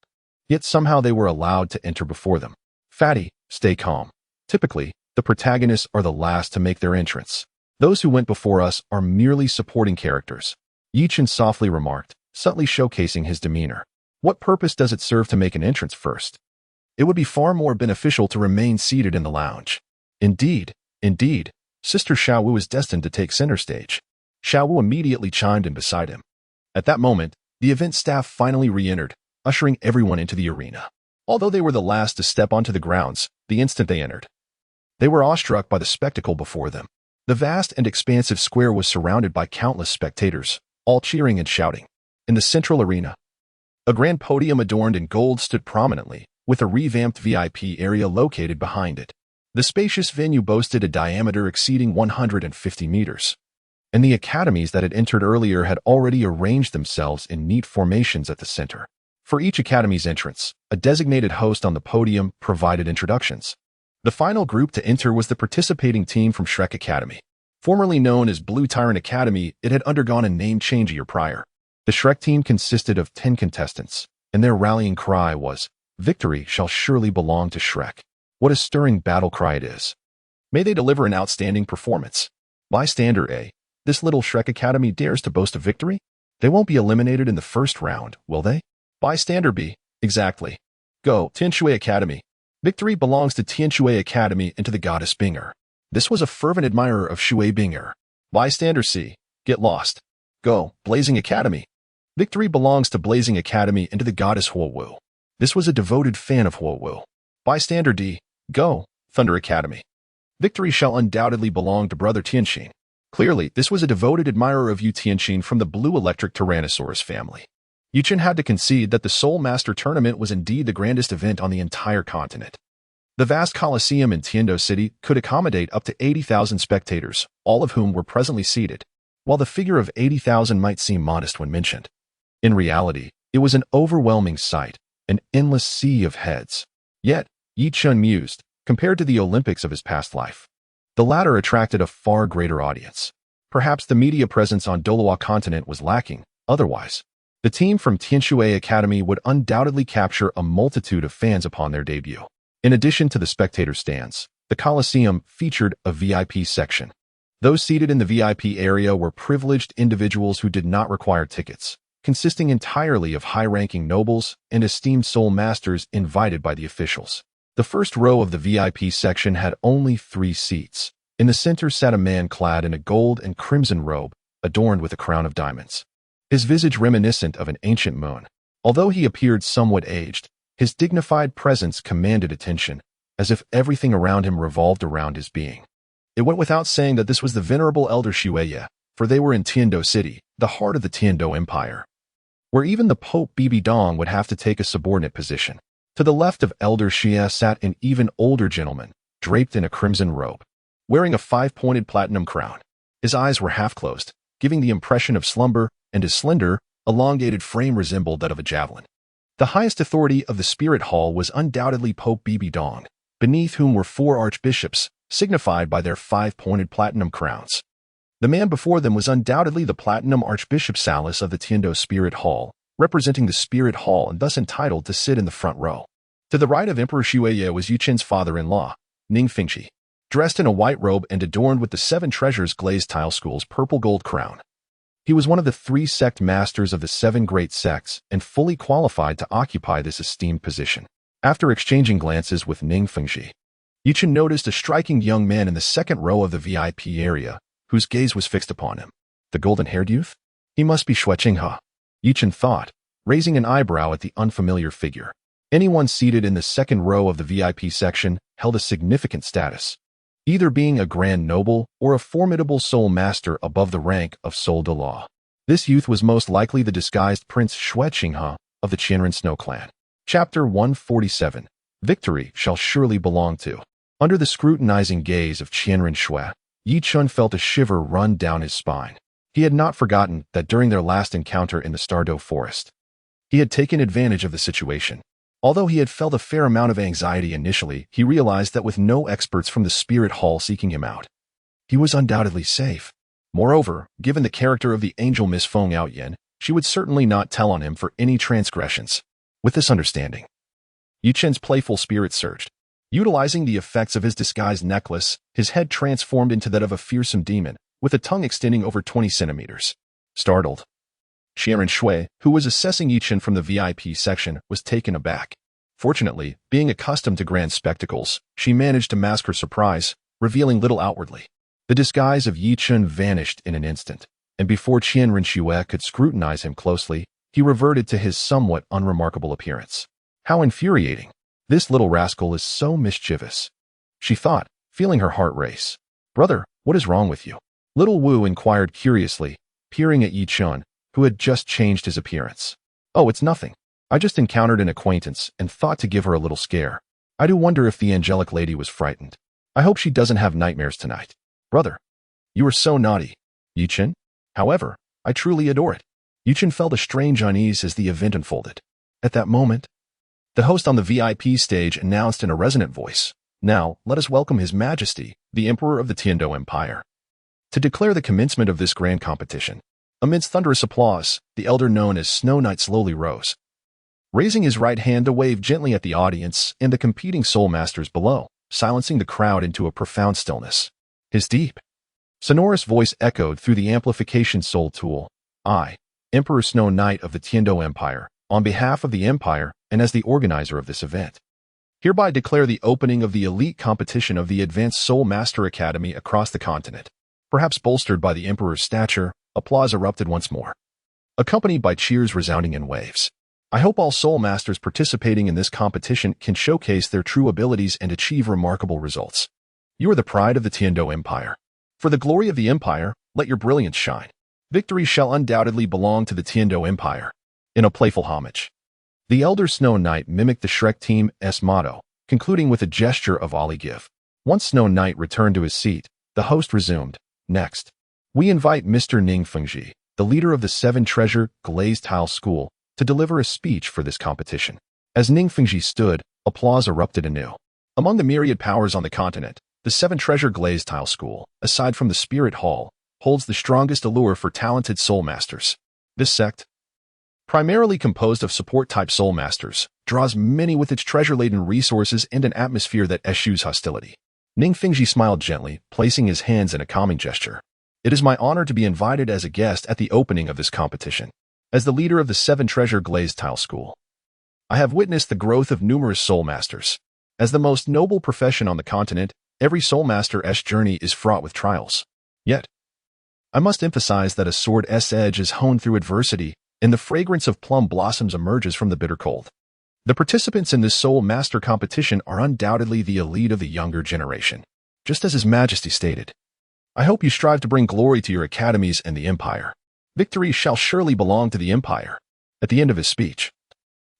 yet somehow they were allowed to enter before them. Fatty, stay calm. Typically, the protagonists are the last to make their entrance. Those who went before us are merely supporting characters. Yichen softly remarked, subtly showcasing his demeanor. What purpose does it serve to make an entrance first? It would be far more beneficial to remain seated in the lounge. Indeed, Sister Xiaowu is destined to take center stage. Xiaowu immediately chimed in beside him. At that moment, the event staff finally re-entered, ushering everyone into the arena. Although they were the last to step onto the grounds, the instant they entered, they were awestruck by the spectacle before them. The vast and expansive square was surrounded by countless spectators, all cheering and shouting. In the central arena, a grand podium adorned in gold stood prominently, with a revamped VIP area located behind it. The spacious venue boasted a diameter exceeding 150 meters, and the academies that had entered earlier had already arranged themselves in neat formations at the center. For each academy's entrance, a designated host on the podium provided introductions. The final group to enter was the participating team from Shrek Academy. Formerly known as Blue Tyrant Academy, it had undergone a name change a year prior. The Shrek team consisted of 10 contestants, and their rallying cry was, "Victory shall surely belong to Shrek." What a stirring battle cry it is. May they deliver an outstanding performance. Bystander A, this little Shrek Academy dares to boast a victory? They won't be eliminated in the first round, will they? Bystander B, exactly. Go, Tianshui Academy. Victory belongs to Tianshui Academy and to the goddess Binger. This was a fervent admirer of Shui Binger. Bystander C, get lost. Go, Blazing Academy. Victory belongs to Blazing Academy and to the goddess Huowu. This was a devoted fan of Huowu. Bystander D, go, Thunder Academy. Victory shall undoubtedly belong to Brother Tianxin. Clearly, this was a devoted admirer of Yu Tianxin from the Blue Electric Tyrannosaurus family. Yichen had to concede that the Soul Master Tournament was indeed the grandest event on the entire continent. The vast Colosseum in Tiando City could accommodate up to 80,000 spectators, all of whom were presently seated. While the figure of 80,000 might seem modest when mentioned, in reality, it was an overwhelming sight, an endless sea of heads. Yet, Yichen mused, compared to the Olympics of his past life, the latter attracted a far greater audience. Perhaps the media presence on Douluo Continent was lacking, otherwise, the team from Tianshui Academy would undoubtedly capture a multitude of fans upon their debut. In addition to the spectator stands, the Colosseum featured a VIP section. Those seated in the VIP area were privileged individuals who did not require tickets, consisting entirely of high-ranking nobles and esteemed soul masters invited by the officials. The first row of the VIP section had only 3 seats. In the center sat a man clad in a gold and crimson robe, adorned with a crown of diamonds. His visage reminiscent of an ancient moon. Although he appeared somewhat aged, his dignified presence commanded attention, as if everything around him revolved around his being. It went without saying that this was the venerable elder Xueye, for they were in Tiando City, the heart of the Tiando Empire, where even the Pope Bibi Dong would have to take a subordinate position. To the left of elder Xie sat an even older gentleman, draped in a crimson robe, wearing a 5-pointed platinum crown. His eyes were half closed, giving the impression of slumber, and his slender, elongated frame resembled that of a javelin. The highest authority of the Spirit Hall was undoubtedly Pope Bibi Dong, beneath whom were 4 archbishops, signified by their 5-pointed platinum crowns. The man before them was undoubtedly the Platinum Archbishop Salis of the Tiando Spirit Hall, representing the Spirit Hall and thus entitled to sit in the front row. To the right of Emperor Xueye was Yuchen's father-in-law, Ning Fengxi, dressed in a white robe and adorned with the 7 treasures glazed tile school's purple gold crown. He was one of the 3 sect masters of the 7 great sects and fully qualified to occupy this esteemed position. After exchanging glances with Ning Fengxi, Yichen noticed a striking young man in the second row of the VIP area, whose gaze was fixed upon him. The golden-haired youth? He must be Xue Qinghe, Yichen thought, raising an eyebrow at the unfamiliar figure. Anyone seated in the second row of the VIP section held a significant status, either being a grand noble or a formidable soul master above the rank of Soul de Law. This youth was most likely the disguised Prince Xue Qinghe of the Qianren Snow Clan. Chapter 147. Victory shall surely belong to. Under the scrutinizing gaze of Qianren Xue, Yichen felt a shiver run down his spine. He had not forgotten that during their last encounter in the Stardow Forest, he had taken advantage of the situation. Although he had felt a fair amount of anxiety initially, he realized that with no experts from the Spirit Hall seeking him out, he was undoubtedly safe. Moreover, given the character of the angel Miss Feng Yaoyan, she would certainly not tell on him for any transgressions. With this understanding, Yi Chen's playful spirit surged. Utilizing the effects of his disguised necklace, his head transformed into that of a fearsome demon, with a tongue extending over 20 centimeters. Startled, Xianren Shui, who was assessing Yi Chen from the VIP section, was taken aback. Fortunately, being accustomed to grand spectacles, she managed to mask her surprise, revealing little outwardly. The disguise of Yi Chen vanished in an instant, and before Xianren Shui could scrutinize him closely, he reverted to his somewhat unremarkable appearance. How infuriating! This little rascal is so mischievous, she thought, feeling her heart race. Brother, what is wrong with you? Little Wu inquired curiously, peering at Yi Chen, who had just changed his appearance. Oh, it's nothing. I just encountered an acquaintance and thought to give her a little scare. I do wonder if the angelic lady was frightened. I hope she doesn't have nightmares tonight. Brother, you are so naughty. Yi Chen? However, I truly adore it. Yi Chen felt a strange unease as the event unfolded. At that moment, the host on the VIP stage announced in a resonant voice, "Now, let us welcome His Majesty, the Emperor of the Tiando Empire, to declare the commencement of this grand competition." Amidst thunderous applause, the elder known as Snow Knight slowly rose, raising his right hand to wave gently at the audience and the competing soul masters below, silencing the crowd into a profound stillness. His deep, sonorous voice echoed through the amplification soul tool. I, Emperor Snow Knight of the Tiando Empire, on behalf of the Empire and as the organizer of this event, hereby declare the opening of the elite competition of the Advanced Soul Master Academy across the continent. Perhaps bolstered by the Emperor's stature, applause erupted once more, accompanied by cheers resounding in waves. I hope all soul masters participating in this competition can showcase their true abilities and achieve remarkable results. You are the pride of the Tiando Empire. For the glory of the Empire, let your brilliance shine. Victory shall undoubtedly belong to the Tiando Empire. In a playful homage, the elder Snow Knight mimicked the Shrek team's motto, concluding with a gesture of Ollie give. Once Snow Knight returned to his seat, the host resumed. Next, we invite Mr. Ning Fengji, the leader of the Seven Treasure Glazed Tile School, to deliver a speech for this competition. As Ning Fengji stood, applause erupted anew. Among the myriad powers on the continent, the Seven Treasure Glazed Tile School, aside from the Spirit Hall, holds the strongest allure for talented soul masters. This sect, primarily composed of support-type soul masters, draws many with its treasure-laden resources and an atmosphere that eschews hostility. Ning Fengji smiled gently, placing his hands in a calming gesture. It is my honor to be invited as a guest at the opening of this competition. As the leader of the Seven Treasure Glazed Tile School, I have witnessed the growth of numerous soul masters. As the most noble profession on the continent, every soul master's journey is fraught with trials. Yet, I must emphasize that a sword's edge is honed through adversity, and the fragrance of plum blossoms emerges from the bitter cold. The participants in this soul master competition are undoubtedly the elite of the younger generation. Just as His Majesty stated, I hope you strive to bring glory to your academies and the Empire. Victory shall surely belong to the Empire. At the end of his speech,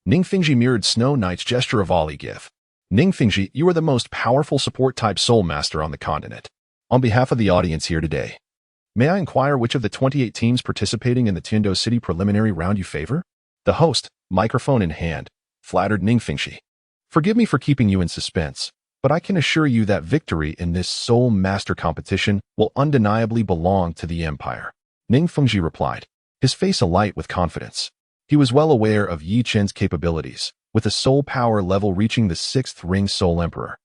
Ning Fengji mirrored Snow Knight's gesture of Ollie give. Ning Fengji, you are the most powerful support-type soul master on the continent. On behalf of the audience here today, may I inquire which of the 28 teams participating in the Tiando City preliminary round you favor? The host, microphone in hand, flattered Ning Fengji. Forgive me for keeping you in suspense, but I can assure you that victory in this soul master competition will undeniably belong to the Empire. Ning Fengji replied, his face alight with confidence. He was well aware of Yi Chen's capabilities, with a soul power level reaching the 6th ring Soul Emperor.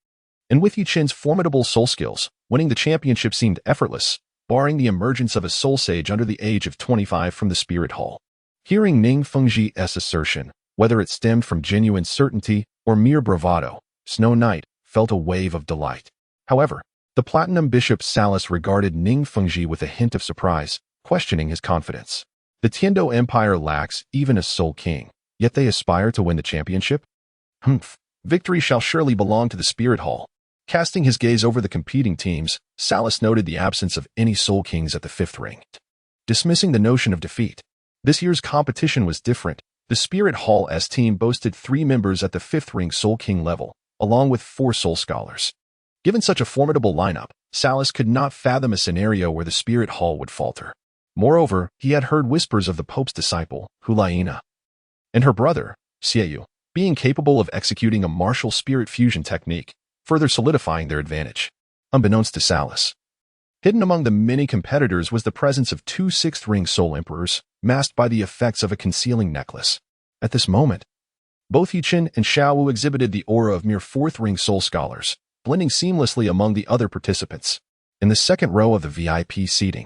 And with Yi Chen's formidable soul skills, winning the championship seemed effortless, barring the emergence of a soul sage under the age of 25 from the Spirit Hall. Hearing Ning Fengji's assertion, whether it stemmed from genuine certainty or mere bravado, Snow Knight felt a wave of delight. However, the Platinum Bishop Salas regarded Ning Fengji with a hint of surprise, questioning his confidence. The Tiando Empire lacks even a Soul King, yet they aspire to win the championship? Victory shall surely belong to the Spirit Hall. Casting his gaze over the competing teams, Salas noted the absence of any Soul Kings at the 5th ring. Dismissing the notion of defeat, this year's competition was different. The Spirit Hall's team boasted 3 members at the 5th ring Soul King level, along with 4 Soul Scholars. Given such a formidable lineup, Salas could not fathom a scenario where the Spirit Hall would falter. Moreover, he had heard whispers of the Pope's disciple, Hulaina, and her brother, Xiaoyu, being capable of executing a martial spirit fusion technique, further solidifying their advantage. Unbeknownst to Salas, hidden among the many competitors was the presence of 2 6th ring Soul Emperors, masked by the effects of a concealing necklace. At this moment, Both Yichen and Xiao Wu exhibited the aura of mere fourth-ring soul scholars, blending seamlessly among the other participants. In the second row of the VIP seating,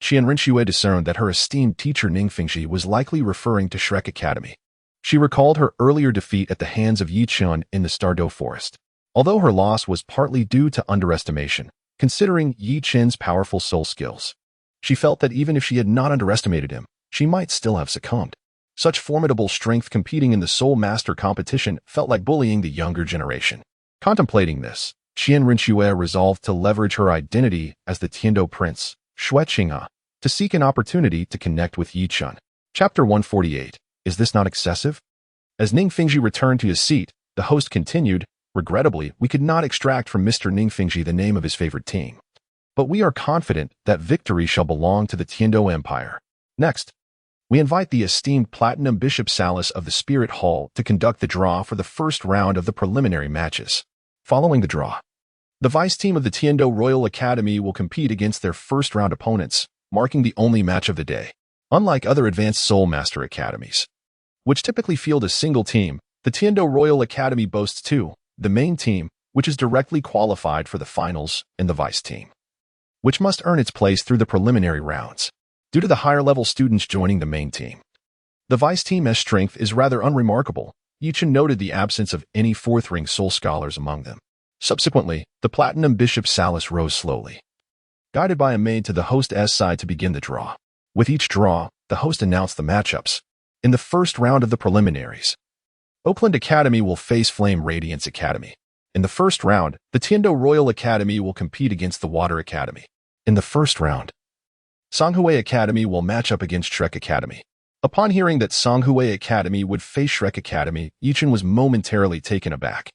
Qian Rinxue discerned that her esteemed teacher Ning Fingxi was likely referring to Shrek Academy. She recalled her earlier defeat at the hands of Yi Chen in the Stardew Forest. Although her loss was partly due to underestimation, considering Yi Chen's powerful soul skills, she felt that even if she had not underestimated him, she might still have succumbed. Such formidable strength competing in the Soul Master competition felt like bullying the younger generation. Contemplating this, Qian Rinxue resolved to leverage her identity as the Tiando Prince, Xue Qinghe, to seek an opportunity to connect with Yi Chen. Chapter 148. Is this not excessive? As Ning Fingxi returned to his seat, the host continued, regrettably, we could not extract from Mr. Ning Fingxi the name of his favorite team. But we are confident that victory shall belong to the Tiando Empire. Next, we invite the esteemed Platinum Bishop Salas of the Spirit Hall to conduct the draw for the first round of the preliminary matches. Following the draw, the vice team of the Tiando Royal Academy will compete against their first-round opponents, marking the only match of the day. Unlike other advanced Soul Master academies, which typically field a single team, the Tiando Royal Academy boasts two, the main team, which is directly qualified for the finals, and the vice team, which must earn its place through the preliminary rounds. Due to the higher-level students joining the main team, the vice team's strength is rather unremarkable. Yichen noted the absence of any fourth-ring soul scholars among them. Subsequently, the Platinum Bishop Salas rose slowly, guided by a maid to the host's side to begin the draw. With each draw, the host announced the matchups. In the first round of the preliminaries, Oakland Academy will face Flame Radiance Academy. In the first round, the Tiando Royal Academy will compete against the Water Academy. In the first round, Songhue Academy will match up against Shrek Academy. Upon hearing that Songhue Academy would face Shrek Academy, Yichen was momentarily taken aback,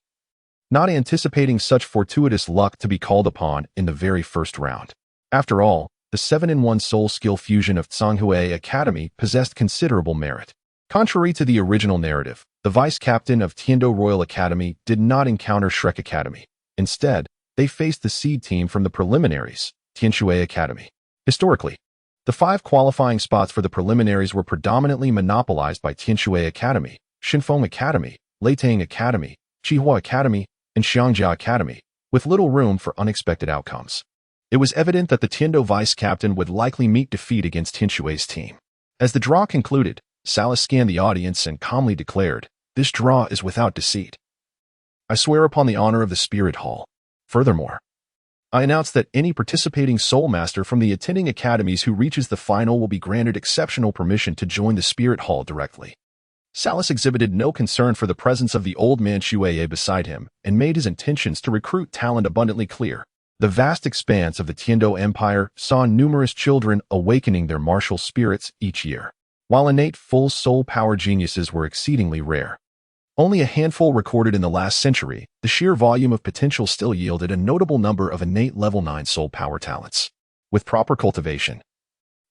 not anticipating such fortuitous luck to be called upon in the very first round. After all, the 7-in-1 soul skill fusion of Songhue Academy possessed considerable merit. Contrary to the original narrative, the vice-captain of Tiando Royal Academy did not encounter Shrek Academy. Instead, they faced the seed team from the preliminaries, Tianxue Academy. Historically, the 5 qualifying spots for the preliminaries were predominantly monopolized by Tianxue Academy, Xinfeng Academy, Leitang Academy, Qihua Academy, and Xiangjia Academy, with little room for unexpected outcomes. It was evident that the Tiando vice-captain would likely meet defeat against Tianxue's team. As the draw concluded, Salas scanned the audience and calmly declared, "This draw is without deceit. I swear upon the honor of the Spirit Hall. Furthermore, I announce that any participating Soul Master from the attending academies who reaches the final will be granted exceptional permission to join the Spirit Hall directly." Salas exhibited no concern for the presence of the old man Shueye beside him and made his intentions to recruit talent abundantly clear. The vast expanse of the Tiando Empire saw numerous children awakening their martial spirits each year. While innate full soul power geniuses were exceedingly rare, only a handful recorded in the last century, the sheer volume of potential still yielded a notable number of innate level 9 soul power talents. With proper cultivation,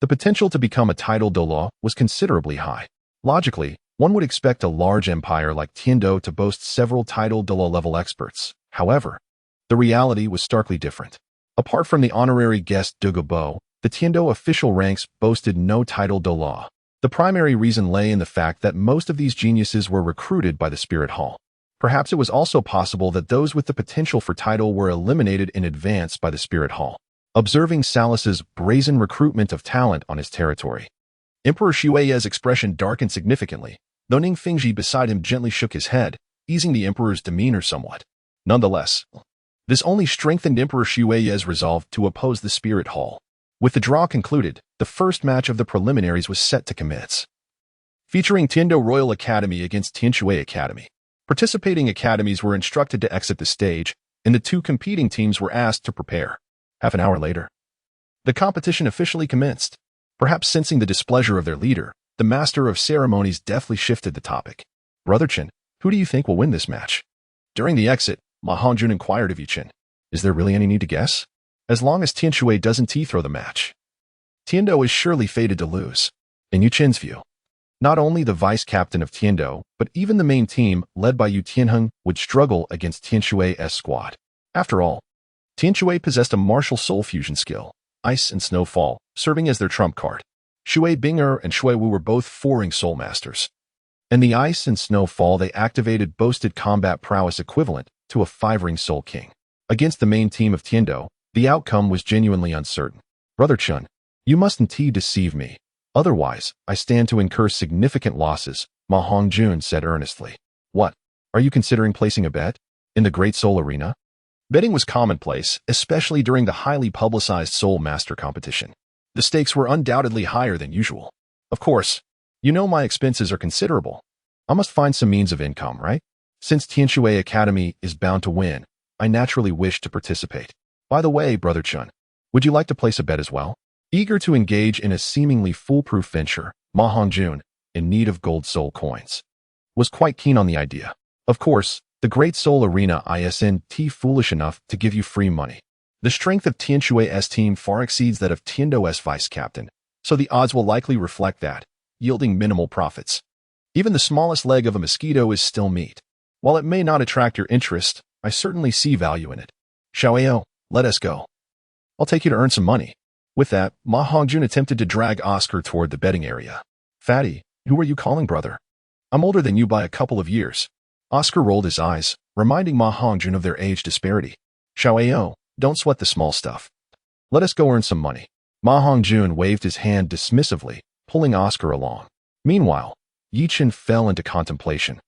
the potential to become a titled Douluo was considerably high. Logically, one would expect a large empire like Tiando to boast several titled Douluo level experts. However, the reality was starkly different. Apart from the honorary guest Douluo, the Tiando official ranks boasted no titled Douluo. The primary reason lay in the fact that most of these geniuses were recruited by the Spirit Hall. Perhaps it was also possible that those with the potential for title were eliminated in advance by the Spirit Hall. Observing Salas's brazen recruitment of talent on his territory, Emperor Xueye's expression darkened significantly, though Ning Fingxi beside him gently shook his head, easing the emperor's demeanor somewhat. Nonetheless, this only strengthened Emperor Xueye's resolve to oppose the Spirit Hall. With the draw concluded, the first match of the preliminaries was set to commence. Featuring Tiando Royal Academy against Tianxue Academy. Participating academies were instructed to exit the stage, and the 2 competing teams were asked to prepare. Half an hour later, the competition officially commenced. Perhaps sensing the displeasure of their leader, the master of ceremonies deftly shifted the topic. "Brother Chen, who do you think will win this match?" During the exit, Ma Hongjun inquired of Yichen, "Is there really any need to guess? As long as Tianxue doesn't T-throw the match, Tiando is surely fated to lose." In Yu Chen's view, not only the vice-captain of Tiando, but even the main team, led by Yu Tianheng, would struggle against Tianxue's squad. After all, Tianxue possessed a martial soul fusion skill, Ice and Snowfall, serving as their trump card. Shui Bing'er and Shui Wu were both 4-ring soul masters. and the ice and snowfall they activated boasted combat prowess equivalent to a 5-ring Soul King. Against the main team of Tiendo, the outcome was genuinely uncertain. Brother Chun, you must indeed deceive me. Otherwise, I stand to incur significant losses, Ma Hongjun said earnestly. What? Are you considering placing a bet? In the Great Soul Arena? Betting was commonplace, especially during the highly publicized Soul Master competition. The stakes were undoubtedly higher than usual. Of course, you know my expenses are considerable. I must find some means of income, right? Since Tianshui Academy is bound to win, I naturally wish to participate. By the way, Brother Chun, would you like to place a bet as well? Eager to engage in a seemingly foolproof venture, Ma Hongjun, in need of gold soul coins, was quite keen on the idea. Of course, the Great Soul Arena isn't foolish enough to give you free money. The strength of Tianshui's team far exceeds that of Tiendo's vice captain, so the odds will likely reflect that, yielding minimal profits. Even the smallest leg of a mosquito is still meat. While it may not attract your interest, I certainly see value in it. Xiaoyao, let us go. I'll take you to earn some money. With that, Ma Hongjun attempted to drag Oscar toward the betting area. Fatty, who are you calling brother? I'm older than you by a couple of years. Oscar rolled his eyes, reminding Ma Hongjun of their age disparity. Xiaoyao, don't sweat the small stuff. Let us go earn some money. Ma Hongjun waved his hand dismissively, pulling Oscar along. Meanwhile, Yichen fell into contemplation,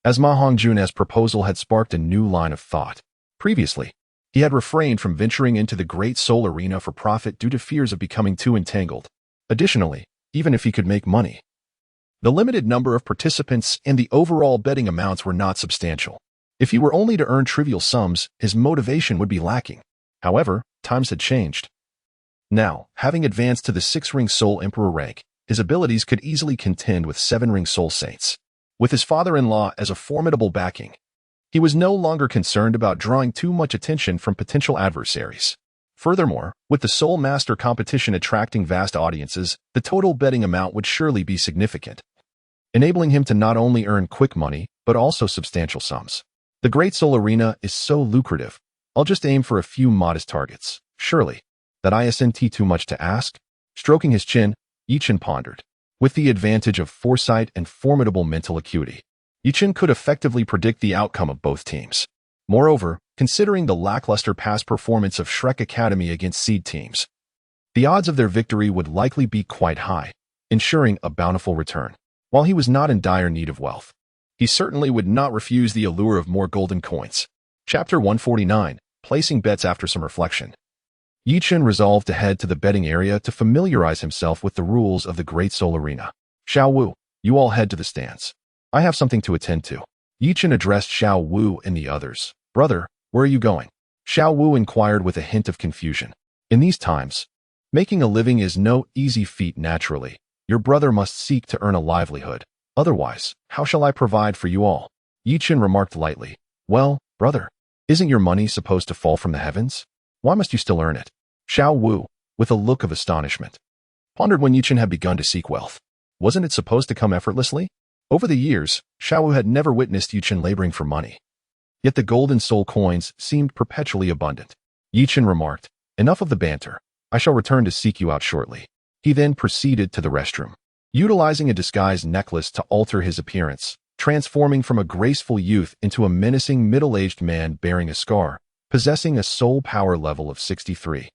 as Ma Hongjun's proposal had sparked a new line of thought. Previously, he had refrained from venturing into the Great Soul Arena for profit due to fears of becoming too entangled. Additionally, even if he could make money, the limited number of participants and the overall betting amounts were not substantial. If he were only to earn trivial sums, his motivation would be lacking. However, times had changed. Now, having advanced to the 6-ring Soul Emperor rank, his abilities could easily contend with 7-ring Soul Saints. With his father-in-law as a formidable backing, he was no longer concerned about drawing too much attention from potential adversaries. Furthermore, with the Soul Master competition attracting vast audiences, the total betting amount would surely be significant, enabling him to not only earn quick money, but also substantial sums. The Great Soul Arena is so lucrative. I'll just aim for a few modest targets. Surely, that isn't too much to ask? Stroking his chin, Yichen pondered. With the advantage of foresight and formidable mental acuity, Yichen could effectively predict the outcome of both teams. Moreover, considering the lackluster past performance of Shrek Academy against seed teams, the odds of their victory would likely be quite high, ensuring a bountiful return. While he was not in dire need of wealth, he certainly would not refuse the allure of more golden coins. Chapter 149, Placing Bets After Some Reflection. Yichen resolved to head to the betting area to familiarize himself with the rules of the Great Soul Arena. Xiao Wu, you all head to the stands. I have something to attend to. Yichen addressed Xiao Wu and the others. Brother, where are you going? Xiao Wu inquired with a hint of confusion. In these times, making a living is no easy feat naturally. Your brother must seek to earn a livelihood. Otherwise, how shall I provide for you all? Yichen remarked lightly. Well, brother, isn't your money supposed to fall from the heavens? Why must you still earn it? Xiao Wu, with a look of astonishment, pondered when Yichen had begun to seek wealth. Wasn't it supposed to come effortlessly? Over the years, Xiao Wu had never witnessed Yichen laboring for money. Yet the golden soul coins seemed perpetually abundant. Yichen remarked, enough of the banter. I shall return to seek you out shortly. He then proceeded to the restroom, utilizing a disguised necklace to alter his appearance, transforming from a graceful youth into a menacing middle-aged man bearing a scar, possessing a soul power level of 63,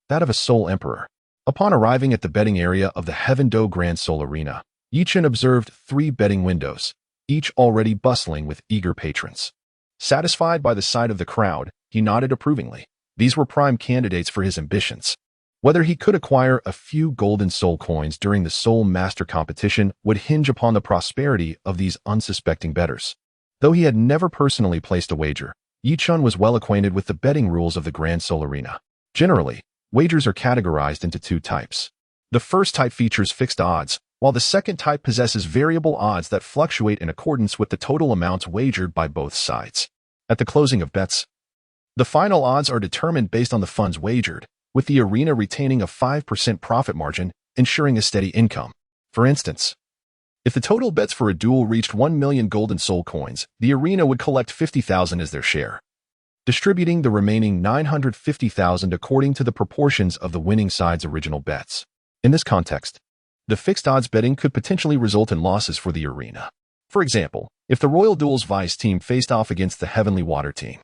that of a soul emperor. Upon arriving at the betting area of the Heaven Do Grand Soul Arena, Yichen observed 3 betting windows, each already bustling with eager patrons. Satisfied by the sight of the crowd, he nodded approvingly. These were prime candidates for his ambitions. Whether he could acquire a few golden soul coins during the Soul Master competition would hinge upon the prosperity of these unsuspecting bettors. Though he had never personally placed a wager, Yichen was well acquainted with the betting rules of the Grand Soul Arena. Generally, wagers are categorized into 2 types. The first type features fixed odds, while the second type possesses variable odds that fluctuate in accordance with the total amounts wagered by both sides. At the closing of bets, the final odds are determined based on the funds wagered, with the arena retaining a 5% profit margin, ensuring a steady income. For instance, if the total bets for a duel reached 1 million golden soul coins, the arena would collect 50,000 as their share, distributing the remaining 950,000 according to the proportions of the winning side's original bets. In this context, the fixed odds betting could potentially result in losses for the arena. For example, if the Royal Duels Vice team faced off against the Heavenly Water team,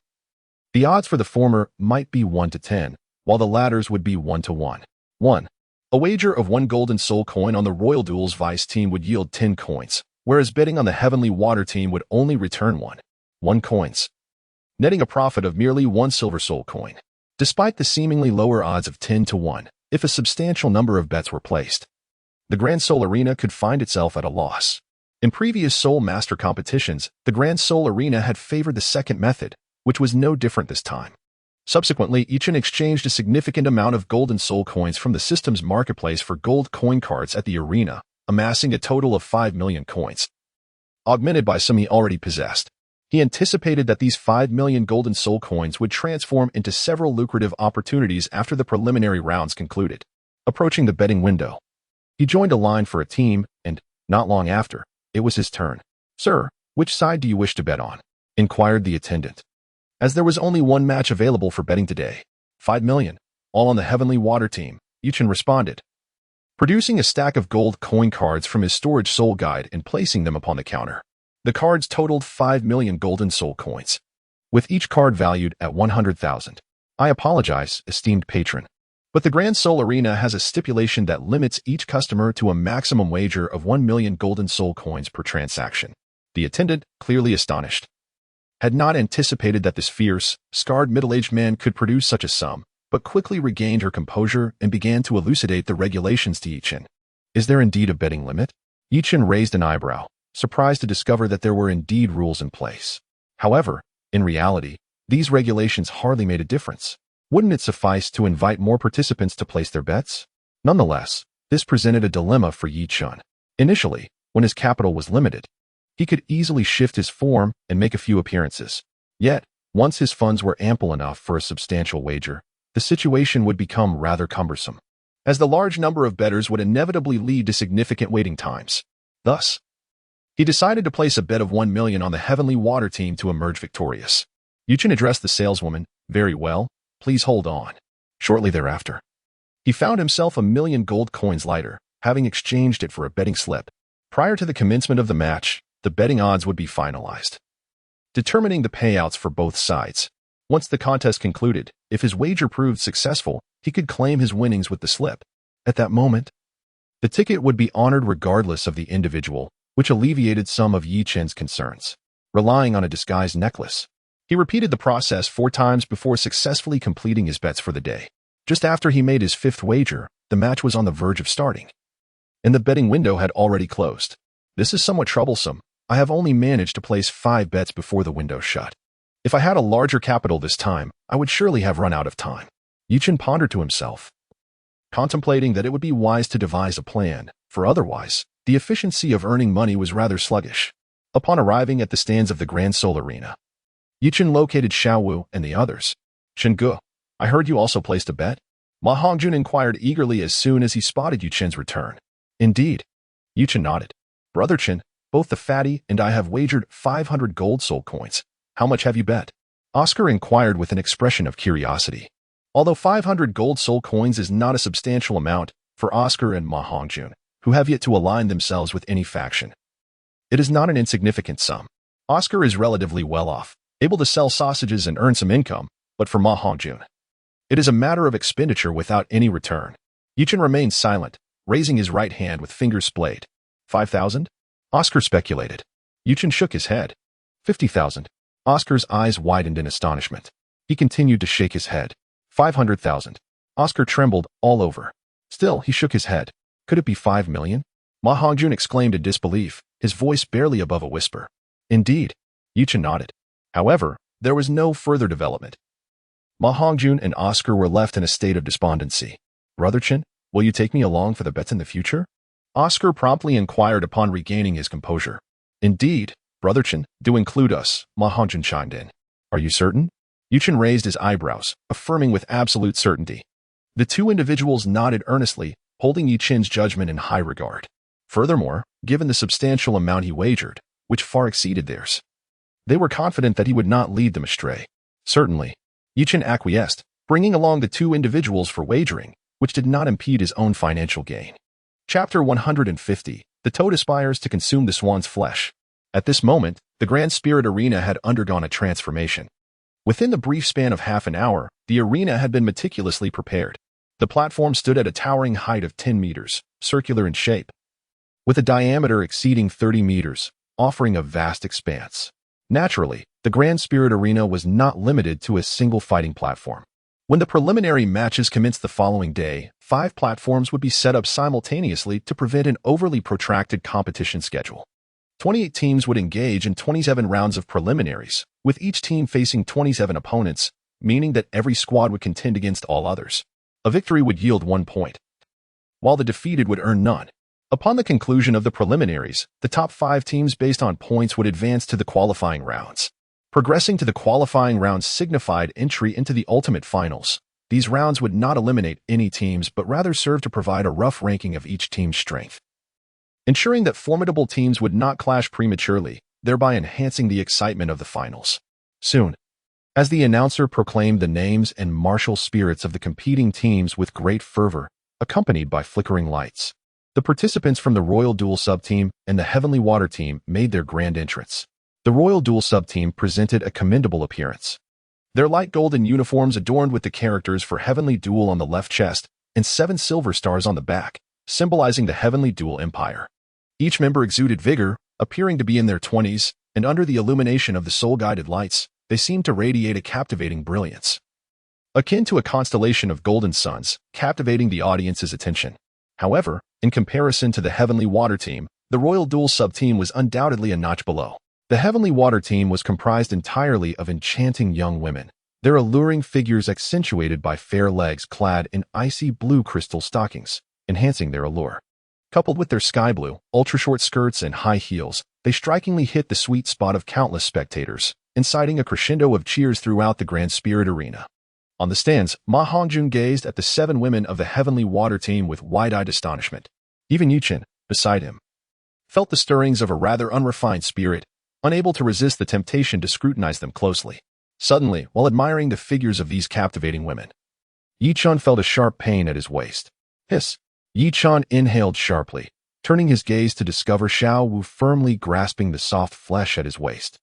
the odds for the former might be 1 to 10, while the latters would be 1 to 1. 1. A wager of 1 golden soul coin on the Royal Duels Vice team would yield 10 coins, whereas betting on the Heavenly Water team would only return 1 coins, netting a profit of merely 1 silver soul coin. Despite the seemingly lower odds of 10 to 1, if a substantial number of bets were placed, the Grand Soul Arena could find itself at a loss. In previous Soul Master competitions, the Grand Soul Arena had favored the second method, which was no different this time. Subsequently, Ichin exchanged a significant amount of golden soul coins from the system's marketplace for gold coin cards at the arena, amassing a total of 5 million coins, augmented by some he already possessed. He anticipated that these 5 million golden soul coins would transform into several lucrative opportunities after the preliminary rounds concluded. Approaching the betting window, he joined a line for a team, and, not long after, it was his turn. "Sir, which side do you wish to bet on?" inquired the attendant. As there was only one match available for betting today, 5 million, all on the Heavenly Water team, Ichin responded, producing a stack of gold coin cards from his storage soul guide and placing them upon the counter. The cards totaled 5 million golden soul coins, with each card valued at 100,000. "I apologize, esteemed patron, but the Grand Soul Arena has a stipulation that limits each customer to a maximum wager of 1 million golden soul coins per transaction." The attendant, clearly astonished, had not anticipated that this fierce, scarred middle-aged man could produce such a sum, but quickly regained her composure and began to elucidate the regulations to Ichin. "Is there indeed a betting limit?" Ichin raised an eyebrow, surprised to discover that there were indeed rules in place. However, in reality, these regulations hardly made a difference. Wouldn't it suffice to invite more participants to place their bets? Nonetheless, this presented a dilemma for Yi Chun. Initially, when his capital was limited, he could easily shift his form and make a few appearances. Yet, once his funds were ample enough for a substantial wager, the situation would become rather cumbersome, as the large number of bettors would inevitably lead to significant waiting times. Thus, he decided to place a bet of 1 million on the Heavenly Water team to emerge victorious. Yuchen addressed the saleswoman, "Very well, please hold on." Shortly thereafter, he found himself 1 million gold coins lighter, having exchanged it for a betting slip. Prior to the commencement of the match, the betting odds would be finalized, determining the payouts for both sides. Once the contest concluded, if his wager proved successful, he could claim his winnings with the slip. At that moment, the ticket would be honored regardless of the individual, which alleviated some of Yi Chen's concerns. Relying on a disguised necklace, he repeated the process 4 times before successfully completing his bets for the day. Just after he made his 5th wager, the match was on the verge of starting, and the betting window had already closed. "This is somewhat troublesome. I have only managed to place 5 bets before the window shut. If I had a larger capital this time, I would surely have run out of time." Yichen pondered to himself, contemplating that it would be wise to devise a plan, for otherwise, the efficiency of earning money was rather sluggish. Upon arriving at the stands of the Grand Soul Arena, Yichen located Xiaowu and the others. "Shengu, I heard you also placed a bet?" Ma Hongjun inquired eagerly as soon as he spotted Yichen's return. "Indeed." Yichen nodded. "Brother Chen, both the fatty and I have wagered 500 gold soul coins. How much have you bet?" Oscar inquired with an expression of curiosity. Although 500 gold soul coins is not a substantial amount for Oscar and Ma Hongjun, who have yet to align themselves with any faction, it is not an insignificant sum. Oscar is relatively well off, able to sell sausages and earn some income, but for Ma Hongjun, it is a matter of expenditure without any return. Yichen remained silent, raising his right hand with fingers splayed. 5,000? Oscar speculated. Yichen shook his head. 50,000. Oscar's eyes widened in astonishment. He continued to shake his head. 500,000. Oscar trembled all over. Still, he shook his head. Could it be 5 million? Ma Hongjun exclaimed in disbelief, his voice barely above a whisper. Indeed. Yichen nodded. However, there was no further development. Ma Hongjun and Oscar were left in a state of despondency. "Brother Chen, will you take me along for the bets in the future?" Oscar promptly inquired upon regaining his composure. "Indeed, Brother Chen, do include us," Ma Hongjun chimed in. "Are you certain?" Yichen raised his eyebrows, affirming with absolute certainty. The 2 individuals nodded earnestly, holding Yichen's judgment in high regard. Furthermore, given the substantial amount he wagered, which far exceeded theirs, they were confident that he would not lead them astray. Certainly, Yichen acquiesced, bringing along the 2 individuals for wagering, which did not impede his own financial gain. Chapter 150. The toad aspires to consume the swan's flesh. At this moment, the Grand Spirit Arena had undergone a transformation. Within the brief span of half an hour, the arena had been meticulously prepared. The platform stood at a towering height of 10 meters, circular in shape, with a diameter exceeding 30 meters, offering a vast expanse. Naturally, the Grand Spirit Arena was not limited to a single fighting platform. When the preliminary matches commenced the following day, 5 platforms would be set up simultaneously to prevent an overly protracted competition schedule. 28 teams would engage in 27 rounds of preliminaries, with each team facing 27 opponents, meaning that every squad would contend against all others. A victory would yield 1 point, while the defeated would earn none. Upon the conclusion of the preliminaries, the top 5 teams based on points would advance to the qualifying rounds. Progressing to the qualifying rounds signified entry into the ultimate finals. These rounds would not eliminate any teams but rather serve to provide a rough ranking of each team's strength, ensuring that formidable teams would not clash prematurely, thereby enhancing the excitement of the finals. Soon, as the announcer proclaimed the names and martial spirits of the competing teams with great fervor, accompanied by flickering lights, the participants from the Royal Duel Sub-Team and the Heavenly Water Team made their grand entrance. The Royal Duel Sub-Team presented a commendable appearance. Their light golden uniforms adorned with the characters for Heavenly Duel on the left chest and 7 silver stars on the back, symbolizing the Heavenly Duel Empire. Each member exuded vigor, appearing to be in their 20s, and under the illumination of the soul-guided lights, they seemed to radiate a captivating brilliance, akin to a constellation of golden suns, captivating the audience's attention. However, in comparison to the Heavenly Water Team, the Royal Duel Sub-Team was undoubtedly a notch below. The Heavenly Water Team was comprised entirely of enchanting young women, their alluring figures accentuated by fair legs clad in icy blue crystal stockings, enhancing their allure. Coupled with their sky blue, ultra-short skirts and high heels, they strikingly hit the sweet spot of countless spectators, inciting a crescendo of cheers throughout the Grand Spirit Arena. On the stands, Ma Hongjun gazed at the 7 women of the Heavenly Water Team with wide-eyed astonishment. Even Yuchen, beside him, felt the stirrings of a rather unrefined spirit, unable to resist the temptation to scrutinize them closely. Suddenly, while admiring the figures of these captivating women, Yichun felt a sharp pain at his waist. Hiss! Yichun inhaled sharply, turning his gaze to discover Xiao Wu firmly grasping the soft flesh at his waist,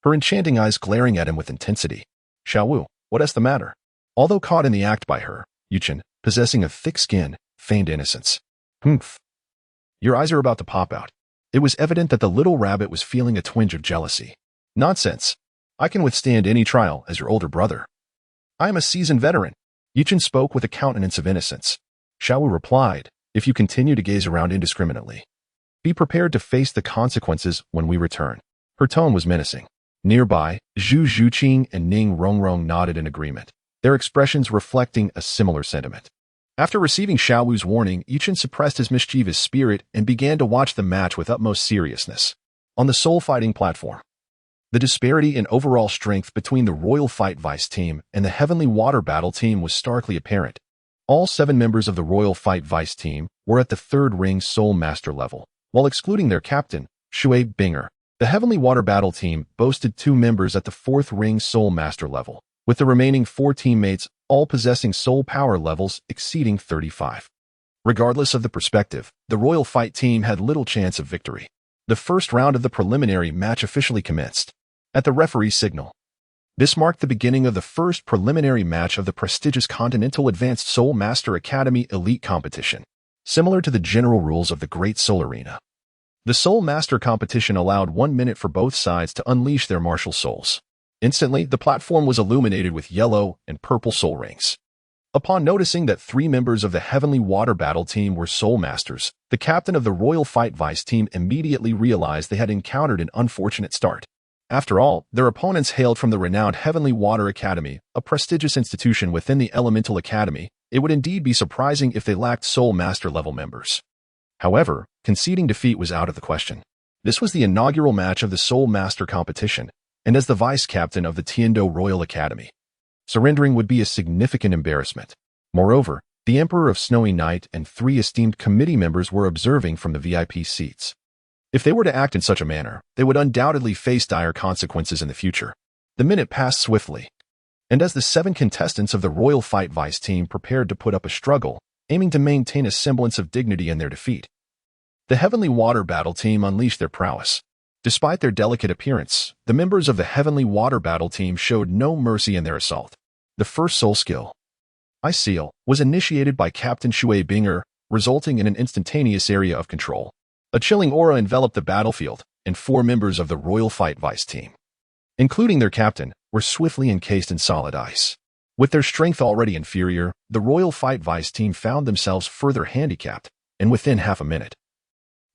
her enchanting eyes glaring at him with intensity. Xiao Wu, what is the matter? Although caught in the act by her, Yuchen, possessing a thick skin, feigned innocence. Humph. Your eyes are about to pop out. It was evident that the little rabbit was feeling a twinge of jealousy. Nonsense. I can withstand any trial as your older brother. I am a seasoned veteran. Yuchen spoke with a countenance of innocence. Xiao Wu replied, if you continue to gaze around indiscriminately, be prepared to face the consequences when we return. Her tone was menacing. Nearby, Zhu Zhuqing and Ning Rongrong nodded in agreement, their expressions reflecting a similar sentiment. After receiving Xiao Wu's warning, Yichen suppressed his mischievous spirit and began to watch the match with utmost seriousness. On the soul fighting platform, the disparity in overall strength between the Royal Fight Vice Team and the Heavenly Water Battle Team was starkly apparent. All 7 members of the Royal Fight Vice Team were at the 3rd ring Soul Master level, while excluding their captain, Shui Binger. The Heavenly Water Battle Team boasted 2 members at the 4th ring Soul Master level, with the remaining 4 teammates all possessing soul power levels exceeding 35. Regardless of the perspective, the Royal Fight Team had little chance of victory. The first round of the preliminary match officially commenced. At the referee's signal, this marked the beginning of the first preliminary match of the prestigious Continental Advanced Soul Master Academy Elite Competition. Similar to the general rules of the Great Soul Arena, the Soul Master competition allowed 1 minute for both sides to unleash their martial souls. Instantly, the platform was illuminated with yellow and purple soul rings. Upon noticing that 3 members of the Heavenly Water Battle Team were Soul Masters, the captain of the Royal Fight Vice Team immediately realized they had encountered an unfortunate start. After all, their opponents hailed from the renowned Heavenly Water Academy, a prestigious institution within the Elemental Academy. It would indeed be surprising if they lacked Soul Master level members. However, conceding defeat was out of the question. This was the inaugural match of the Soul Master competition, and as the vice captain of the Tiando Royal Academy, surrendering would be a significant embarrassment. Moreover, the Emperor of Snowy Night and 3 esteemed committee members were observing from the VIP seats. If they were to act in such a manner, they would undoubtedly face dire consequences in the future. The minute passed swiftly, and as the 7 contestants of the Royal Fight Vice Team prepared to put up a struggle, aiming to maintain a semblance of dignity in their defeat, the Heavenly Water Battle Team unleashed their prowess. Despite their delicate appearance, the members of the Heavenly Water Battle Team showed no mercy in their assault. The first soul skill, Ice Seal, was initiated by Captain Shui Binger, resulting in an instantaneous area of control. A chilling aura enveloped the battlefield, and 4 members of the Royal Fight Vice Team, including their captain, were swiftly encased in solid ice. With their strength already inferior, the Royal Fight Vice Team found themselves further handicapped, and within half a minute,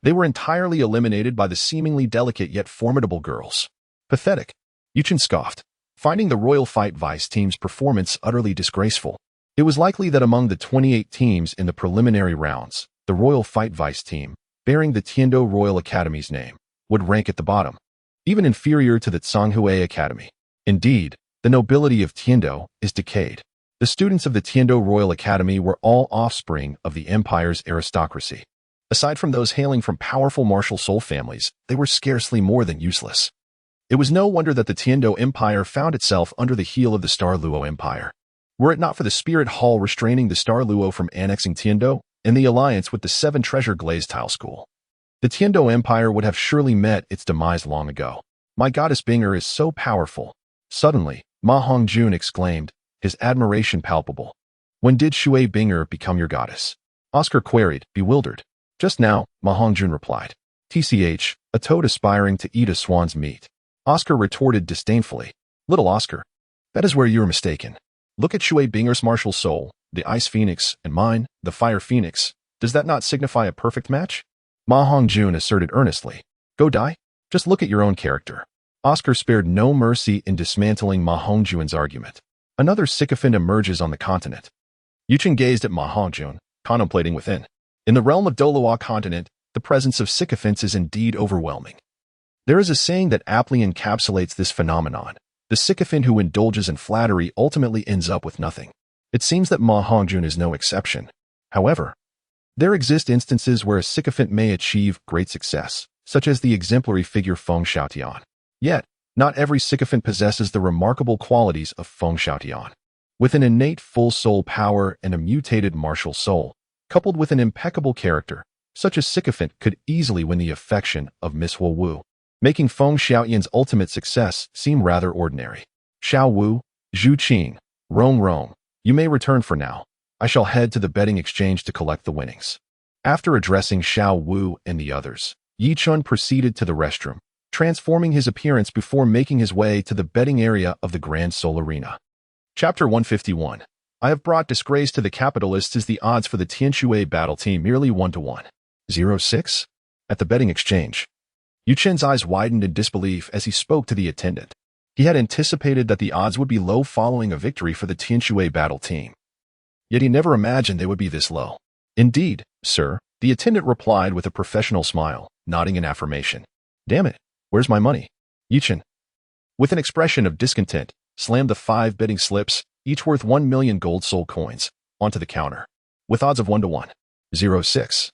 they were entirely eliminated by the seemingly delicate yet formidable girls. Pathetic, Yuchen scoffed, finding the Royal Fight Vice Team's performance utterly disgraceful. It was likely that among the 28 teams in the preliminary rounds, the Royal Fight Vice Team, bearing the Tiando Royal Academy's name, would rank at the bottom, even inferior to the Zhonghui Academy. Indeed, the nobility of Tiando is decayed. The students of the Tiando Royal Academy were all offspring of the empire's aristocracy. Aside from those hailing from powerful martial soul families, they were scarcely more than useless. It was no wonder that the Tiando Empire found itself under the heel of the Star Luo Empire. Were it not for the Spirit Hall restraining the Star Luo from annexing Tiando and the alliance with the 7 Treasure Glazed Tile School, the Tiando Empire would have surely met its demise long ago. My goddess Binger is so powerful. Suddenly, Ma Hongjun exclaimed, his admiration palpable. When did Shui Binger become your goddess? Oscar queried, bewildered. Just now, Ma Hongjun replied. TCH, a toad aspiring to eat a swan's meat. Oscar retorted disdainfully. Little Oscar, that is where you are mistaken. Look at Shui Binger's martial soul, the Ice Phoenix, and mine, the Fire Phoenix. Does that not signify a perfect match? Ma Hongjun asserted earnestly. Go die? Just look at your own character. Oscar spared no mercy in dismantling Ma Hongjun's argument. Another sycophant emerges on the continent. Yuchen gazed at Ma Hongjun, contemplating within. In the realm of Douluo Continent, the presence of sycophants is indeed overwhelming. There is a saying that aptly encapsulates this phenomenon. The sycophant who indulges in flattery ultimately ends up with nothing. It seems that Ma Hongjun is no exception. However, there exist instances where a sycophant may achieve great success, such as the exemplary figure Feng Xiaotian. Yet, not every sycophant possesses the remarkable qualities of Feng Xiaotian. With an innate full soul power and a mutated martial soul, coupled with an impeccable character, such a sycophant could easily win the affection of Miss Huo Wu, making Feng Xiaotian's ultimate success seem rather ordinary. Xiao Wu, Zhu Qing, Rong, you may return for now. I shall head to the betting exchange to collect the winnings. After addressing Xiao Wu and the others, Yi Chun proceeded to the restroom, transforming his appearance before making his way to the betting area of the Grand Soul Arena. Chapter 151. I have brought disgrace to the capitalists as the odds for the Tianshui battle team merely 1-1. 0-6? At the betting exchange. Yu Chen's eyes widened in disbelief as he spoke to the attendant. He had anticipated that the odds would be low following a victory for the Tianshui battle team. Yet he never imagined they would be this low. Indeed, sir, the attendant replied with a professional smile, nodding in affirmation. Damn it, where's my money? Yi Chen, with an expression of discontent, slammed the 5 betting slips, each worth 1 million gold soul coins, onto the counter. With odds of 1-1. 0-6.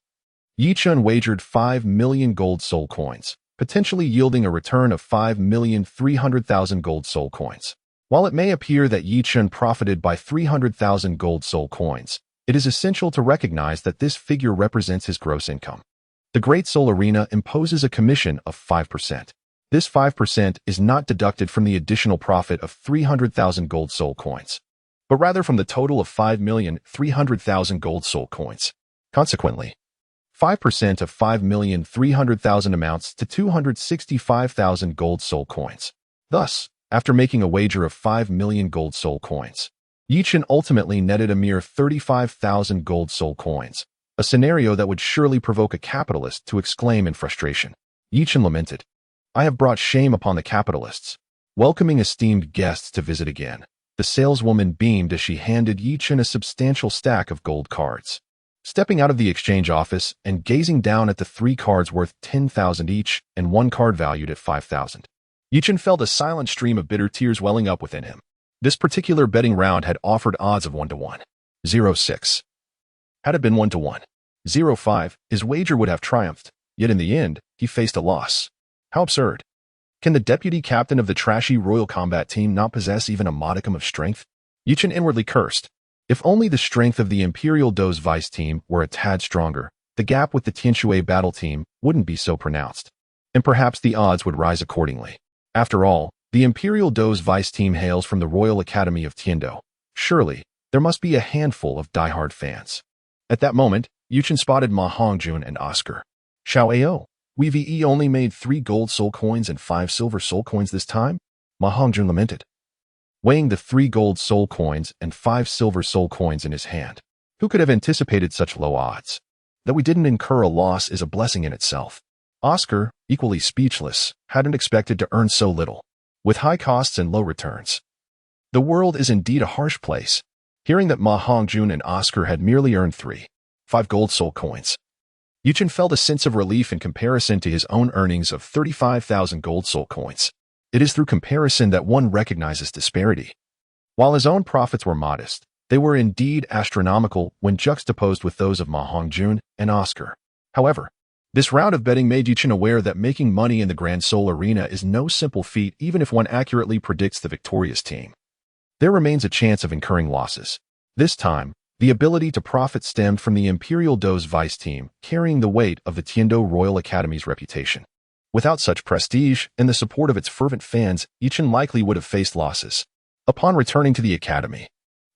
Yi Chun wagered 5 million gold soul coins, potentially yielding a return of 5,300,000 gold soul coins. While it may appear that Yi Chun profited by 300,000 gold soul coins, it is essential to recognize that this figure represents his gross income. The Great Soul Arena imposes a commission of 5%. This 5% is not deducted from the additional profit of 300,000 gold soul coins, but rather from the total of 5,300,000 gold soul coins. Consequently, 5% of 5,300,000 amounts to 265,000 gold soul coins. Thus, after making a wager of 5 million gold soul coins, Yi Chen ultimately netted a mere 35,000 gold soul coins, a scenario that would surely provoke a capitalist to exclaim in frustration. Yi Chen lamented, I have brought shame upon the capitalists. Welcoming esteemed guests to visit again, the saleswoman beamed as she handed Yi Chen a substantial stack of gold cards. Stepping out of the exchange office and gazing down at the 3 cards worth 10,000 each and 1 card valued at 5,000, Yi Chen felt a silent stream of bitter tears welling up within him. This particular betting round had offered odds of 1-1. 0-6. Had it been 1-1. 0-5, his wager would have triumphed, yet in the end, he faced a loss. How absurd. Can the deputy captain of the trashy Royal Combat Team not possess even a modicum of strength? Yi Chen inwardly cursed. If only the strength of the Imperial Do's Vice Team were a tad stronger, the gap with the Tianshui battle team wouldn't be so pronounced. and perhaps the odds would rise accordingly. After all, the Imperial Do's vice team hails from the Royal Academy of Tiendo. Surely, there must be a handful of diehard fans. At that moment, Yuchen spotted Ma Hongjun and Oscar. Xiao Ao, we've only made 3 gold soul coins and 5 silver soul coins this time? Ma Hongjun lamented, weighing the 3 gold soul coins and 5 silver soul coins in his hand. Who could have anticipated such low odds? That we didn't incur a loss is a blessing in itself. Oscar, equally speechless, hadn't expected to earn so little, with high costs and low returns. The world is indeed a harsh place. Hearing that Ma Hongjun and Oscar had merely earned 5 gold soul coins, Yuchen felt a sense of relief in comparison to his own earnings of 35,000 gold soul coins. It is through comparison that one recognizes disparity. While his own profits were modest, they were indeed astronomical when juxtaposed with those of Ma Hongjun and Oscar. However, this round of betting made Yuchen aware that making money in the Grand Soul Arena is no simple feat even if one accurately predicts the victorious team. There remains a chance of incurring losses. This time, the ability to profit stemmed from the Imperial Do's vice team, carrying the weight of the Tiendo Royal Academy's reputation. Without such prestige and the support of its fervent fans, Yuchen likely would have faced losses. Upon returning to the academy,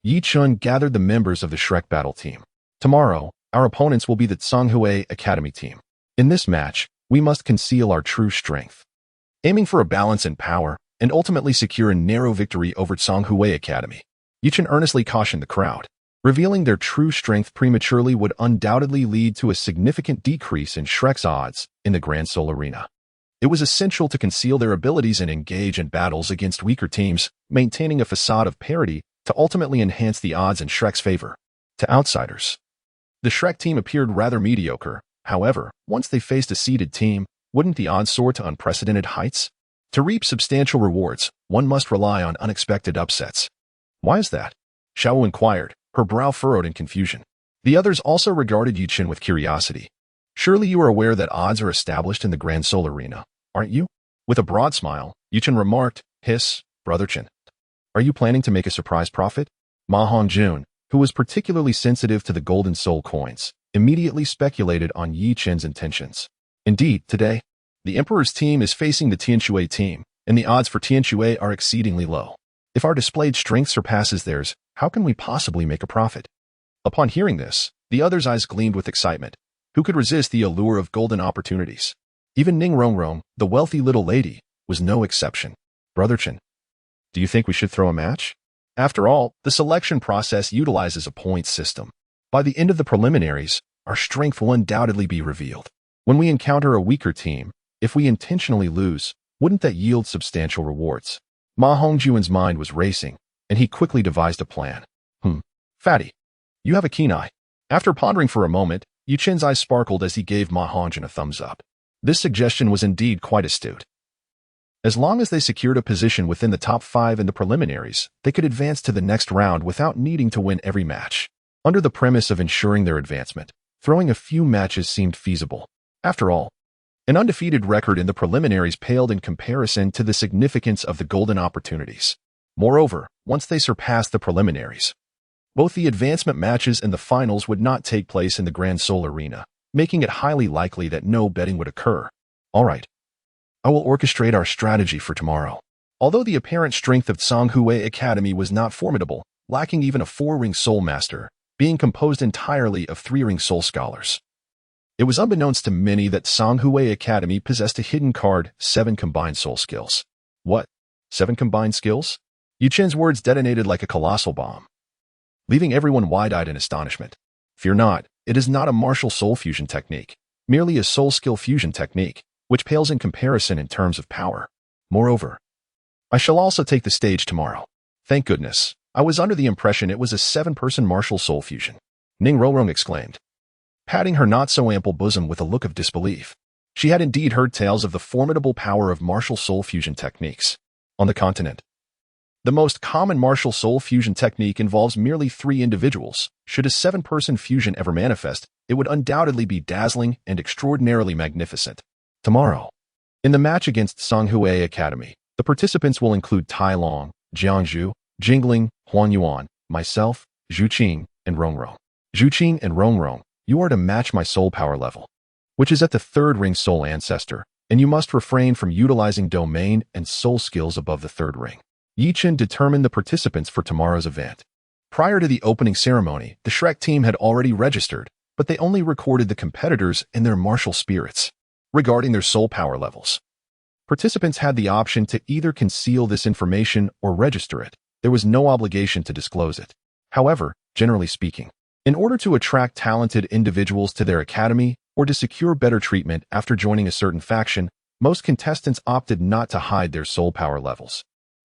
Yuchen gathered the members of the Shrek battle team. Tomorrow, our opponents will be the Tsanghui Academy team. In this match, we must conceal our true strength, aiming for a balance in power and ultimately secure a narrow victory over Tsanghui Academy. Yuchen earnestly cautioned the crowd. Revealing their true strength prematurely would undoubtedly lead to a significant decrease in Shrek's odds in the Grand Soul Arena. It was essential to conceal their abilities and engage in battles against weaker teams, maintaining a facade of parity to ultimately enhance the odds in Shrek's favor. To outsiders, the Shrek team appeared rather mediocre. However, once they faced a seeded team, wouldn't the odds soar to unprecedented heights? To reap substantial rewards, one must rely on unexpected upsets. Why is that? Xiao inquired, her brow furrowed in confusion. The others also regarded Yuchen with curiosity. Surely you are aware that odds are established in the Grand Soul Arena, aren't you? With a broad smile, Yuchen remarked, "Hiss, Brother Chen. Are you planning to make a surprise profit?" Ma Hongjun, who was particularly sensitive to the golden soul coins, immediately speculated on Yi Chen's intentions. Indeed, today, the Emperor's team is facing the Tianshui team, and the odds for Tianshui are exceedingly low. If our displayed strength surpasses theirs, how can we possibly make a profit? Upon hearing this, the others' eyes gleamed with excitement. Who could resist the allure of golden opportunities? Even Ning Rongrong, the wealthy little lady, was no exception. Brother Chen, do you think we should throw a match? After all, the selection process utilizes a points system. By the end of the preliminaries, our strength will undoubtedly be revealed. When we encounter a weaker team, if we intentionally lose, wouldn't that yield substantial rewards? Ma Hongjun's mind was racing, and he quickly devised a plan. Fatty, you have a keen eye. After pondering for a moment, Yuchen's eyes sparkled as he gave Ma Hongjun a thumbs up. This suggestion was indeed quite astute. As long as they secured a position within the top 5 in the preliminaries, they could advance to the next round without needing to win every match. Under the premise of ensuring their advancement, throwing a few matches seemed feasible. After all, an undefeated record in the preliminaries paled in comparison to the significance of the golden opportunities. Moreover, once they surpassed the preliminaries, both the advancement matches and the finals would not take place in the Grand Soul Arena, making it highly likely that no betting would occur. All right. I will orchestrate our strategy for tomorrow. Although the apparent strength of Tsanghui Academy was not formidable, lacking even a 4-ring Soul Master, being composed entirely of 3-ring Soul Scholars, it was unbeknownst to many that Tsanghui Academy possessed a hidden card, 7 combined soul skills. What? 7 combined skills? Yuchen's words detonated like a colossal bomb, leaving everyone wide-eyed in astonishment. Fear not, it is not a martial soul fusion technique, merely a soul skill fusion technique, which pales in comparison in terms of power. Moreover, I shall also take the stage tomorrow. Thank goodness, I was under the impression it was a 7-person martial soul fusion. Ning Rongrong exclaimed, patting her not-so-ample bosom with a look of disbelief. She had indeed heard tales of the formidable power of martial soul fusion techniques on the continent. The most common martial soul fusion technique involves merely 3 individuals. Should a 7-person fusion ever manifest, it would undoubtedly be dazzling and extraordinarily magnificent. Tomorrow, in the match against Tsanghui Academy, the participants will include Tai Long, Jiangzhu, Jingling, Huan Yuan, myself, Zhu Qing, and Rongrong. Zhu Qing and Rongrong, you are to match my soul power level, which is at the 3rd ring soul ancestor, and you must refrain from utilizing domain and soul skills above the third ring. Yichen determined the participants for tomorrow's event. Prior to the opening ceremony, the Shrek team had already registered, but they only recorded the competitors and their martial spirits. Regarding their soul power levels, participants had the option to either conceal this information or register it. There was no obligation to disclose it. However, generally speaking, in order to attract talented individuals to their academy or to secure better treatment after joining a certain faction, most contestants opted not to hide their soul power levels.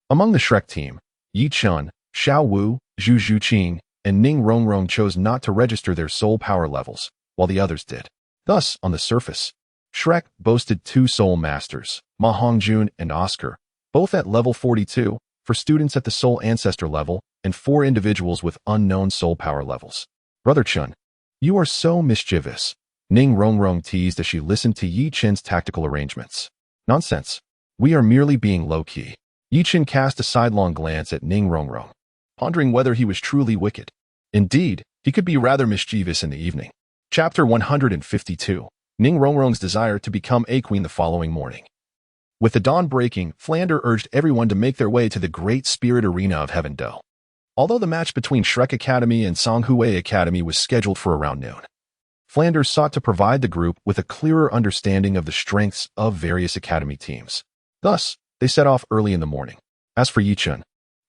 Among the Shrek team, Yi Chun, Xiao Wu, Zhu Zhuqing, and Ning Rongrong chose not to register their soul power levels, while the others did. Thus, on the surface, Shrek boasted 2 soul masters, Ma Hongjun and Oscar, both at level 42, for students at the soul ancestor level, and 4 individuals with unknown soul power levels. Brother Chun, you are so mischievous, Ning Rongrong teased as she listened to Yi Chen's tactical arrangements. Nonsense. We are merely being low-key. Yi Chen cast a sidelong glance at Ning Rongrong, pondering whether he was truly wicked. Indeed, he could be rather mischievous in the evening. Chapter 152. Ning Rongrong's desire to become a queen the following morning. With the dawn breaking, Flander urged everyone to make their way to the Great Spirit Arena of Heaven Do. Although the match between Shrek Academy and Songhue Academy was scheduled for around noon, Flanders sought to provide the group with a clearer understanding of the strengths of various academy teams. Thus, they set off early in the morning. As for Yichun,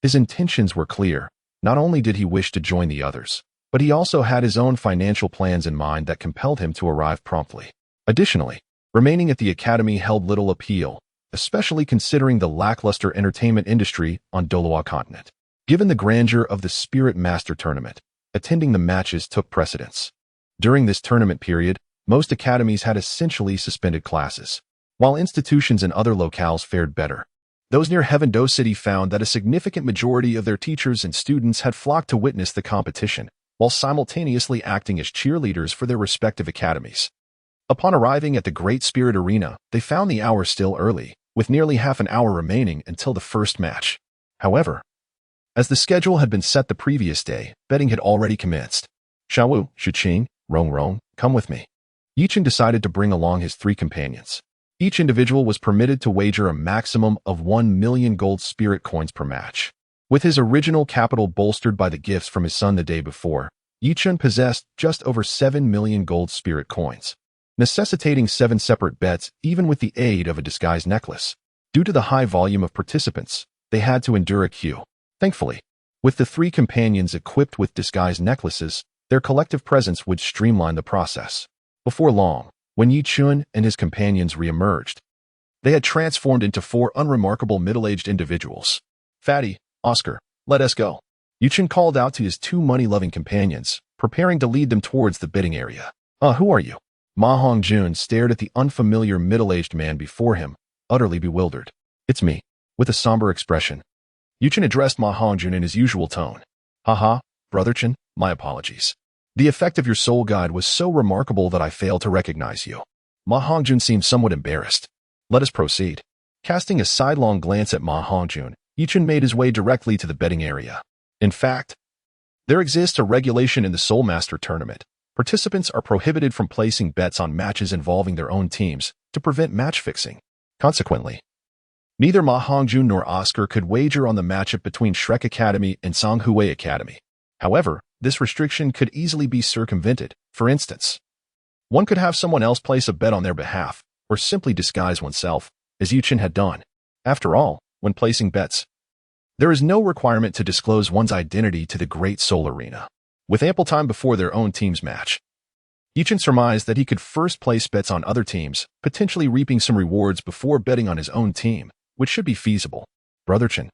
his intentions were clear. Not only did he wish to join the others, but he also had his own financial plans in mind that compelled him to arrive promptly. Additionally, remaining at the academy held little appeal, especially considering the lackluster entertainment industry on Douluo Continent. Given the grandeur of the Spirit Master Tournament, attending the matches took precedence. During this tournament period, most academies had essentially suspended classes, while institutions in other locales fared better. Those near Heaven Do City found that a significant majority of their teachers and students had flocked to witness the competition, while simultaneously acting as cheerleaders for their respective academies. Upon arriving at the Great Spirit Arena, they found the hour still early, with nearly half an hour remaining until the first match. However, as the schedule had been set the previous day, betting had already commenced. Xiaowu, Shuqing, Rongrong, come with me. Yichen decided to bring along his 3 companions. Each individual was permitted to wager a maximum of 1 million gold spirit coins per match. With his original capital bolstered by the gifts from his son the day before, Yichen possessed just over 7 million gold spirit coins, necessitating 7 separate bets even with the aid of a disguise necklace. Due to the high volume of participants, they had to endure a queue. Thankfully, with the 3 companions equipped with disguise necklaces, their collective presence would streamline the process. Before long, when Yi Chun and his companions re-emerged, they had transformed into 4 unremarkable middle-aged individuals. Fatty, Oscar, let us go. Yi Chun called out to his 2 money-loving companions, preparing to lead them towards the bidding area. Who are you? Ma Hongjun stared at the unfamiliar middle-aged man before him, utterly bewildered. It's me. With a somber expression, Yi Chun addressed Ma Hongjun in his usual tone. Haha, Brother Chen, my apologies. The effect of your soul guide was so remarkable that I failed to recognize you. Ma Hongjun seemed somewhat embarrassed. Let us proceed. Casting a sidelong glance at Ma Hongjun, Yi Chun made his way directly to the betting area. In fact, there exists a regulation in the Soul Master Tournament. Participants are prohibited from placing bets on matches involving their own teams to prevent match fixing. Consequently, neither Ma Hongjun nor Oscar could wager on the matchup between Shrek Academy and Songhue Academy. However, this restriction could easily be circumvented. For instance, one could have someone else place a bet on their behalf, or simply disguise oneself, as Yi Chun had done. After all, when placing bets, there is no requirement to disclose one's identity to the Great Soul Arena. With ample time before their own team's match, Yi Chun surmised that he could first place bets on other teams, potentially reaping some rewards before betting on his own team, which should be feasible. Brother Chen,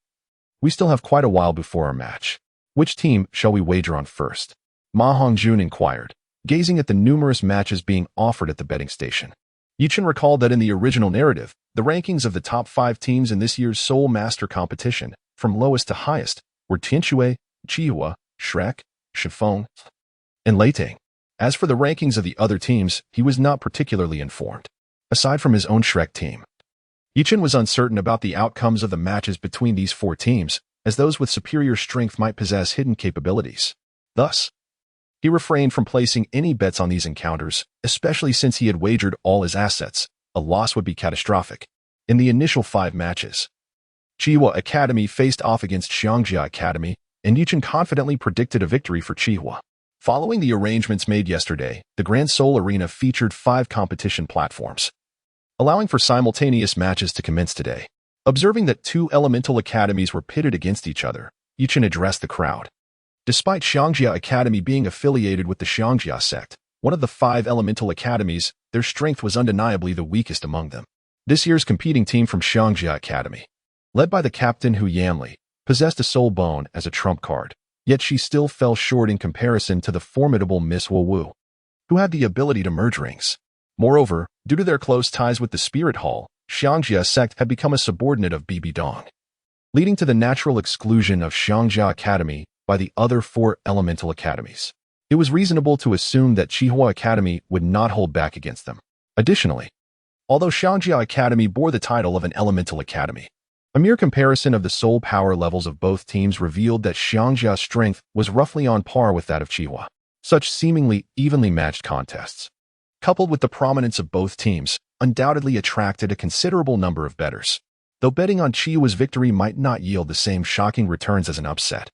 we still have quite a while before our match. Which team shall we wager on first? Ma Hongjun inquired, gazing at the numerous matches being offered at the betting station. Yi Chun recalled that in the original narrative, the rankings of the top 5 teams in this year's Soul Master competition, from lowest to highest, were Tianxue, Chihua, Shrek, Shifeng, and Leitang. As for the rankings of the other teams, he was not particularly informed. Aside from his own Shrek team, Yi Chun was uncertain about the outcomes of the matches between these 4 teams, as those with superior strength might possess hidden capabilities. Thus, he refrained from placing any bets on these encounters, especially since he had wagered all his assets, a loss would be catastrophic. In the initial 5 matches, Chihua Academy faced off against Xiangjia Academy, and Yichen confidently predicted a victory for Chihua. Following the arrangements made yesterday, the Grand Seoul Arena featured 5 competition platforms, allowing for simultaneous matches to commence today. Observing that 2 elemental academies were pitted against each other, Yichen addressed the crowd. Despite Xiangjia Academy being affiliated with the Xiangjia sect, one of the 5 elemental academies, their strength was undeniably the weakest among them. This year's competing team from Xiangjia Academy, led by the captain Hu Yanli, possessed a soul bone as a trump card, yet she still fell short in comparison to the formidable Miss Wu Wu, who had the ability to merge rings. Moreover, due to their close ties with the Spirit Hall, Xiangjia sect had become a subordinate of Bibi Dong, leading to the natural exclusion of Xiangjia Academy by the other 4 elemental academies. It was reasonable to assume that Chihua Academy would not hold back against them. Additionally, although Xiangjia Academy bore the title of an elemental academy, a mere comparison of the soul power levels of both teams revealed that Xiangjia's strength was roughly on par with that of Chihua. Such seemingly evenly matched contests, coupled with the prominence of both teams, undoubtedly attracted a considerable number of bettors, though betting on Chihua's victory might not yield the same shocking returns as an upset.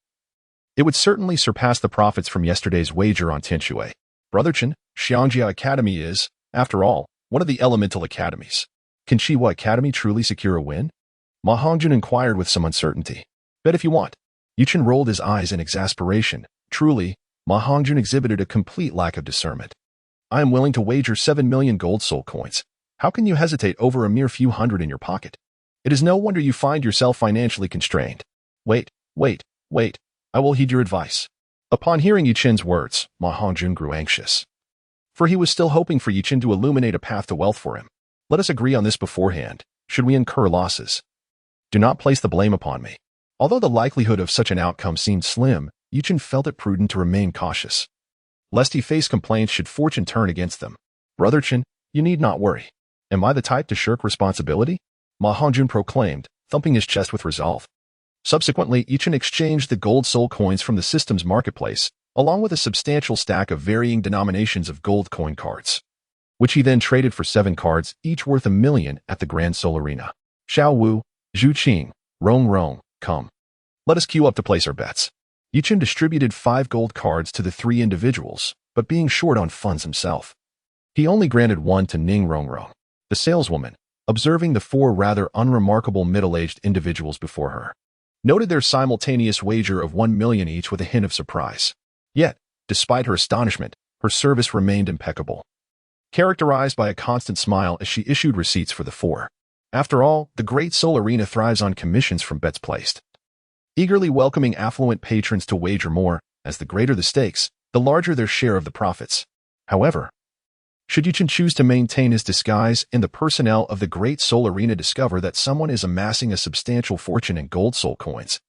It would certainly surpass the profits from yesterday's wager on Tinshui. Brother Chen, Xiangjia Academy is, after all, one of the elemental academies. Can Chihua Academy truly secure a win? Ma Hongjun inquired with some uncertainty. Bet if you want. Yichen rolled his eyes in exasperation. Truly, Ma Hongjun exhibited a complete lack of discernment. I am willing to wager 7 million gold soul coins. How can you hesitate over a mere few hundred in your pocket? It is no wonder you find yourself financially constrained. Wait. I will heed your advice. Upon hearing Yichen's words, Ma Hongjun grew anxious, for he was still hoping for Yichen to illuminate a path to wealth for him. Let us agree on this beforehand. Should we incur losses, do not place the blame upon me. Although the likelihood of such an outcome seemed slim, Yichen felt it prudent to remain cautious, lest he face complaints should fortune turn against them. Brother Chen, you need not worry. Am I the type to shirk responsibility? Ma Hongjun proclaimed, thumping his chest with resolve. Subsequently, Yichen exchanged the gold soul coins from the system's marketplace, along with a substantial stack of varying denominations of gold coin cards, which he then traded for 7 cards, each worth 1 million at the Grand Seoul Arena. Xiao Wu, Zhu Qing, Rong, come. Let us queue up to place our bets. Yichen distributed 5 gold cards to the 3 individuals, but being short on funds himself, he only granted 1 to Ning Rong. The saleswoman, observing the 4 rather unremarkable middle-aged individuals before her, noted their simultaneous wager of 1 million each with a hint of surprise. Yet, despite her astonishment, her service remained impeccable, characterized by a constant smile as she issued receipts for the 4. After all, the Great Seoul Arena thrives on commissions from bets placed, eagerly welcoming affluent patrons to wager more, as the greater the stakes, the larger their share of the profits. However, should Yichen choose to maintain his disguise and the personnel of the Great Seoul Arena discover that someone is amassing a substantial fortune in gold soul coins,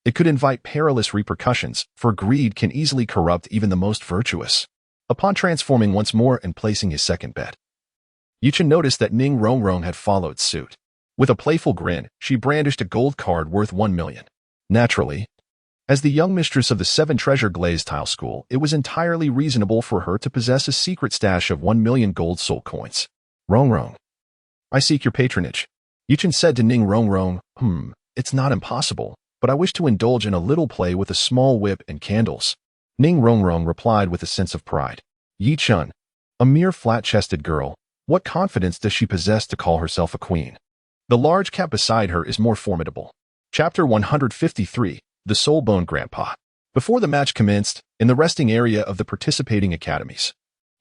it could invite perilous repercussions, for greed can easily corrupt even the most virtuous. Upon transforming once more and placing his second bet, Yichen noticed that Ning Rong had followed suit. With a playful grin, she brandished a gold card worth 1 million. Naturally, as the young mistress of the 7 Treasure Glazed Tile School, it was entirely reasonable for her to possess a secret stash of 1 million gold soul coins. Rong, I seek your patronage. Yichen said to Ning Rong, it's not impossible, but I wish to indulge in a little play with a small whip and candles. Ning Rong replied with a sense of pride. Yichen, a mere flat-chested girl, what confidence does she possess to call herself a queen? The large cat beside her is more formidable. Chapter 153, The Soul Bone Grandpa. Before the match commenced, in the resting area of the participating academies,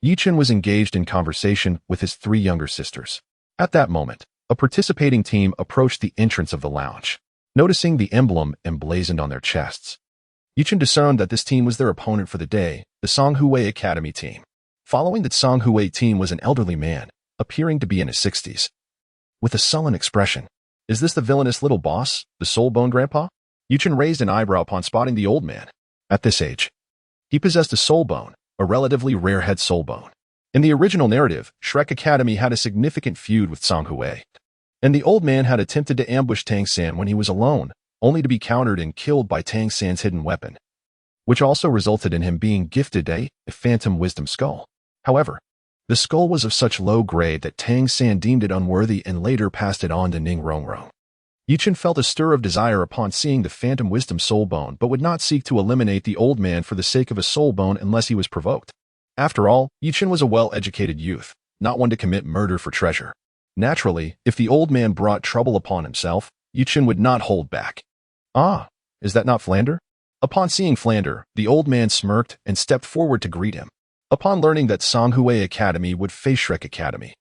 Yichen was engaged in conversation with his 3 younger sisters. At that moment, a participating team approached the entrance of the lounge. Noticing the emblem emblazoned on their chests, Yichen discerned that this team was their opponent for the day, the Songhui Academy team. Following that Songhui team was an elderly man, appearing to be in his 60s, with a sullen expression. Is this the villainous little boss, the Soul Bone Grandpa? Yichen raised an eyebrow upon spotting the old man. At this age, he possessed a soul bone, a relatively rare head soul bone. In the original narrative, Shrek Academy had a significant feud with Songhui, and the old man had attempted to ambush Tang San when he was alone, only to be countered and killed by Tang San's hidden weapon, which also resulted in him being gifted a phantom wisdom skull. However, The skull was of such low grade that Tang San deemed it unworthy and later passed it on to Ning Rongrong. Yichen felt a stir of desire upon seeing the phantom wisdom soul bone but would not seek to eliminate the old man for the sake of a soul bone unless he was provoked. After all, Yichen was a well-educated youth, not one to commit murder for treasure. Naturally, if the old man brought trouble upon himself, Yichen would not hold back. Ah, is that not Flander? Upon seeing Flander, the old man smirked and stepped forward to greet him. Upon learning that Songhui Academy would face Shrek Academy,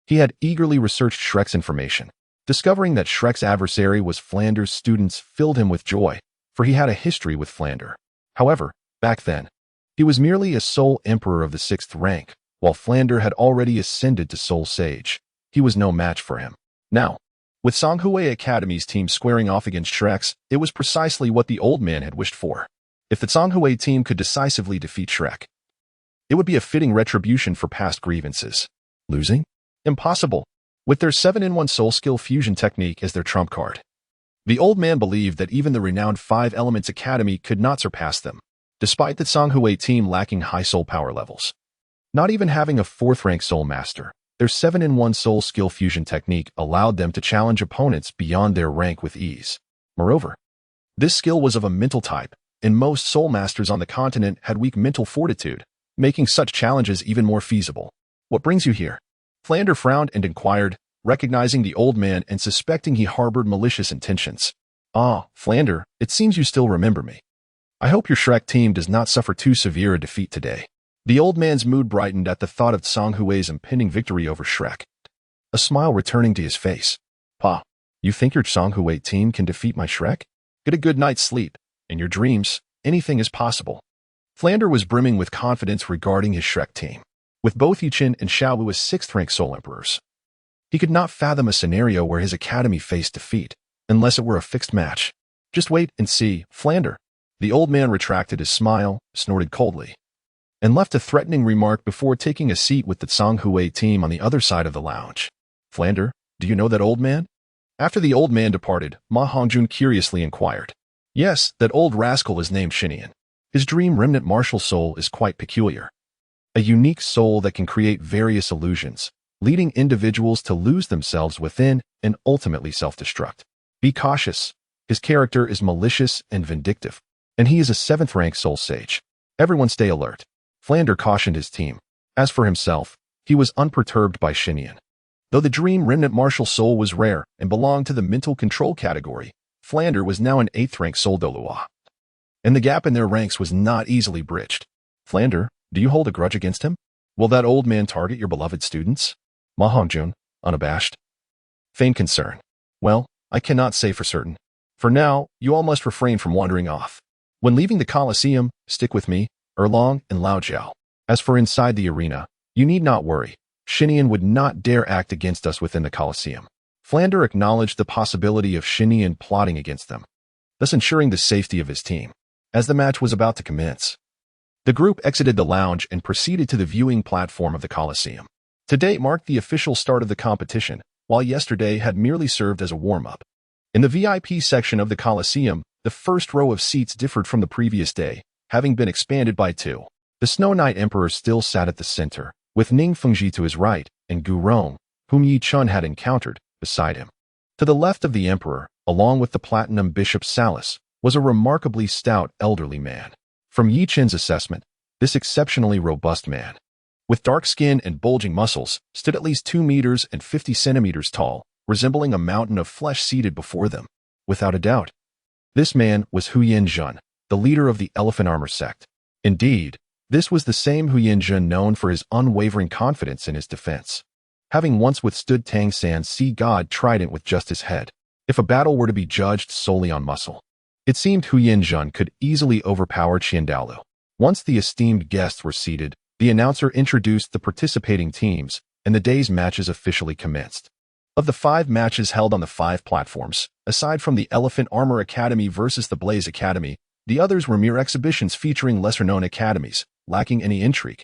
he had eagerly researched Shrek's information. Discovering that Shrek's adversary was Flander's students filled him with joy, for he had a history with Flander. However, back then, he was merely a sole emperor of the 6th rank, while Flander had already ascended to Soul Sage. He was no match for him. Now, with Songhui Academy's team squaring off against Shrek's, it was precisely what the old man had wished for. If the Songhui team could decisively defeat Shrek, it would be a fitting retribution for past grievances. Losing? Impossible. With their 7-in-1 soul skill fusion technique as their trump card, the old man believed that even the renowned 5 Elements Academy could not surpass them, despite the Songhui team lacking high soul power levels. Not even having a 4th-rank soul master, their 7-in-1 soul skill fusion technique allowed them to challenge opponents beyond their rank with ease. Moreover, this skill was of a mental type, and most soul masters on the continent had weak mental fortitude, making such challenges even more feasible. What brings you here? Flander frowned and inquired, recognizing the old man and suspecting he harbored malicious intentions. Ah, Flander, it seems you still remember me. I hope your Shrek team does not suffer too severe a defeat today. The old man's mood brightened at the thought of Songhui's impending victory over Shrek, a smile returning to his face. Pa, you think your Songhui team can defeat my Shrek? Get a good night's sleep. In your dreams, anything is possible. Flander was brimming with confidence regarding his Shrek team. With both Yichen and Xiaowu as 6th-rank Soul Emperors, he could not fathom a scenario where his academy faced defeat, unless it were a fixed match. Just wait and see, Flander. The old man retracted his smile, snorted coldly, and left a threatening remark before taking a seat with the Songhui team on the other side of the lounge. Flander, do you know that old man? After the old man departed, Ma Hongjun curiously inquired. Yes, that old rascal is named Xinian. His dream remnant martial soul is quite peculiar. A unique soul that can create various illusions, leading individuals to lose themselves within and ultimately self-destruct. Be cautious. His character is malicious and vindictive, and he is a 7th-rank soul sage. Everyone stay alert. Flander cautioned his team. As for himself, he was unperturbed by Xinian. Though the dream remnant martial soul was rare and belonged to the mental control category, Flander was now an 8th-rank soul Douluo, and the gap in their ranks was not easily bridged. Flander, do you hold a grudge against him? Will that old man target your beloved students? Ma Hongjun, unabashed, feigned concern. Well, I cannot say for certain. For now, you all must refrain from wandering off. When leaving the Colosseum, stick with me, Erlong and Lao Jiao. As for inside the arena, you need not worry. Xinian would not dare act against us within the Colosseum. Flander acknowledged the possibility of Xinian plotting against them, thus ensuring the safety of his team. As the match was about to commence, the group exited the lounge and proceeded to the viewing platform of the Colosseum. Today marked the official start of the competition, while yesterday had merely served as a warm-up. In the VIP section of the Colosseum, the first row of seats differed from the previous day, having been expanded by 2. The Snow Knight Emperor still sat at the center, with Ning Fengji to his right and Gu Rong, whom Yi Chun had encountered, beside him. To the left of the Emperor, along with the Platinum Bishop Salis, was a remarkably stout elderly man. From Yi Chen's assessment, this exceptionally robust man, with dark skin and bulging muscles, stood at least 2 meters and 50 centimeters tall, resembling a mountain of flesh seated before them. Without a doubt, this man was Huyen Zhen, the leader of the Elephant Armor sect. Indeed, this was the same Huyen Zhen known for his unwavering confidence in his defense, having once withstood Tang San's sea god trident with just his head. If a battle were to be judged solely on muscle, it seemed Huyen Zhen could easily overpower Qian Daolu. Once the esteemed guests were seated, the announcer introduced the participating teams, and the day's matches officially commenced. Of the 5 matches held on the 5 platforms, aside from the Elephant Armor Academy versus the Blaze Academy, the others were mere exhibitions featuring lesser-known academies, lacking any intrigue.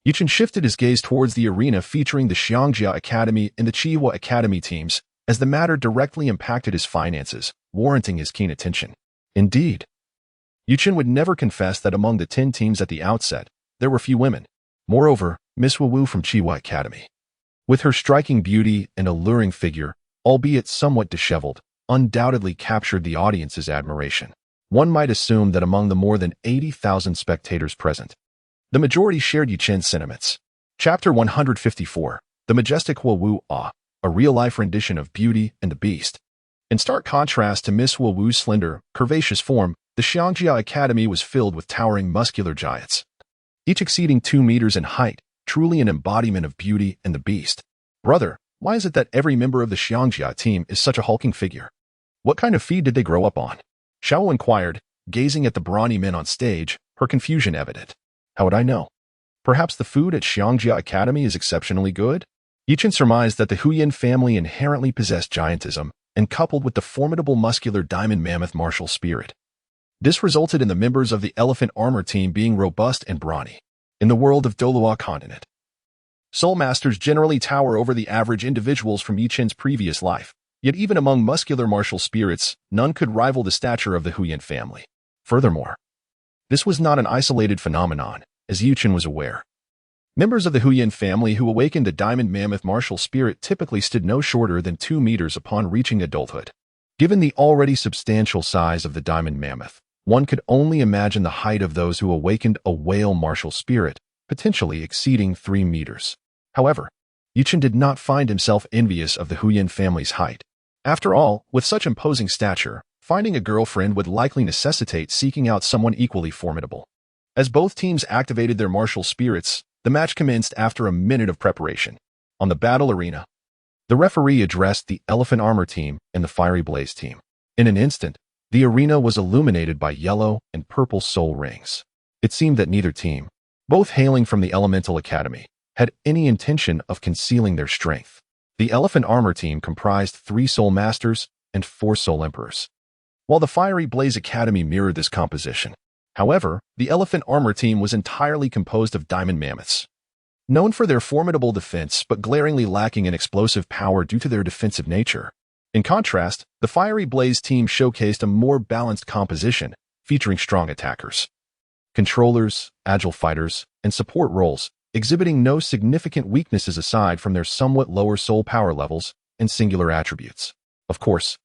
Yichen shifted his gaze towards the arena featuring the Xiangjia Academy and the Chihua Academy teams, as the matter directly impacted his finances, warranting his keen attention. Indeed, Yichen would never confess that among the 10 teams at the outset, there were few women. Moreover, Miss Wu from Chiwa Academy. With her striking beauty and alluring figure, albeit somewhat disheveled, undoubtedly captured the audience's admiration. One might assume that among the more than 80,000 spectators present, the majority shared Yuchen's sentiments. Chapter 154, The Majestic Wu Ah, a real-life rendition of Beauty and the Beast. In stark contrast to Miss Wu's slender, curvaceous form, the Xiangjia Academy was filled with towering muscular giants, each exceeding 2 meters in height, truly an embodiment of Beauty and the Beast. Brother, why is it that every member of the Xiangjia team is such a hulking figure? What kind of feed did they grow up on? Xiao inquired, gazing at the brawny men on stage, her confusion evident. How would I know? Perhaps the food at Xiangjia Academy is exceptionally good? Yichen surmised that the Huyan family inherently possessed giantism, and coupled with the formidable muscular diamond mammoth martial spirit. This resulted in the members of the elephant armor team being robust and brawny. In the world of Douluo Continent, soul masters generally tower over the average individuals from Yichen's previous life. Yet even among muscular martial spirits, none could rival the stature of the Huyan family. Furthermore, this was not an isolated phenomenon, as Yuchen was aware. Members of the Huyan family who awakened the diamond mammoth martial spirit typically stood no shorter than 2 meters upon reaching adulthood. Given the already substantial size of the diamond mammoth, one could only imagine the height of those who awakened a whale martial spirit, potentially exceeding 3 meters. However, Yuchen did not find himself envious of the Huyan family's height. After all, with such imposing stature, finding a girlfriend would likely necessitate seeking out someone equally formidable. As both teams activated their martial spirits, the match commenced after a minute of preparation. On the battle arena, the referee addressed the Elephant Armor team and the Fiery Blaze team. In an instant, the arena was illuminated by yellow and purple soul rings. It seemed that neither team, both hailing from the Elemental Academy, had any intention of concealing their strength. The Elephant Armor team comprised 3 Soul Masters and 4 Soul Emperors, while the Fiery Blaze Academy mirrored this composition. However, the Elephant Armor team was entirely composed of Diamond Mammoths, known for their formidable defense but glaringly lacking in explosive power due to their defensive nature. In contrast, the Fiery Blaze team showcased a more balanced composition, featuring strong attackers, controllers, agile fighters, and support roles, exhibiting no significant weaknesses aside from their somewhat lower soul power levels and singular attributes. Of course,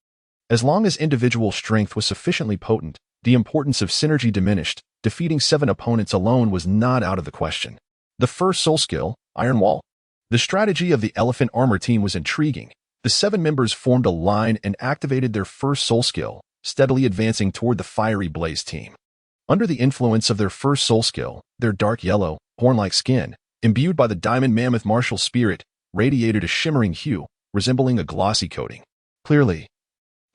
as long as individual strength was sufficiently potent, the importance of synergy diminished. Defeating 7 opponents alone was not out of the question. The first soul skill, Iron Wall. The strategy of the Elephant Armor team was intriguing. The 7 members formed a line and activated their first soul skill, steadily advancing toward the Fiery Blaze team. Under the influence of their first soul skill, their dark yellow, horn-like skin, imbued by the diamond mammoth martial spirit, radiated a shimmering hue, resembling a glossy coating. Clearly,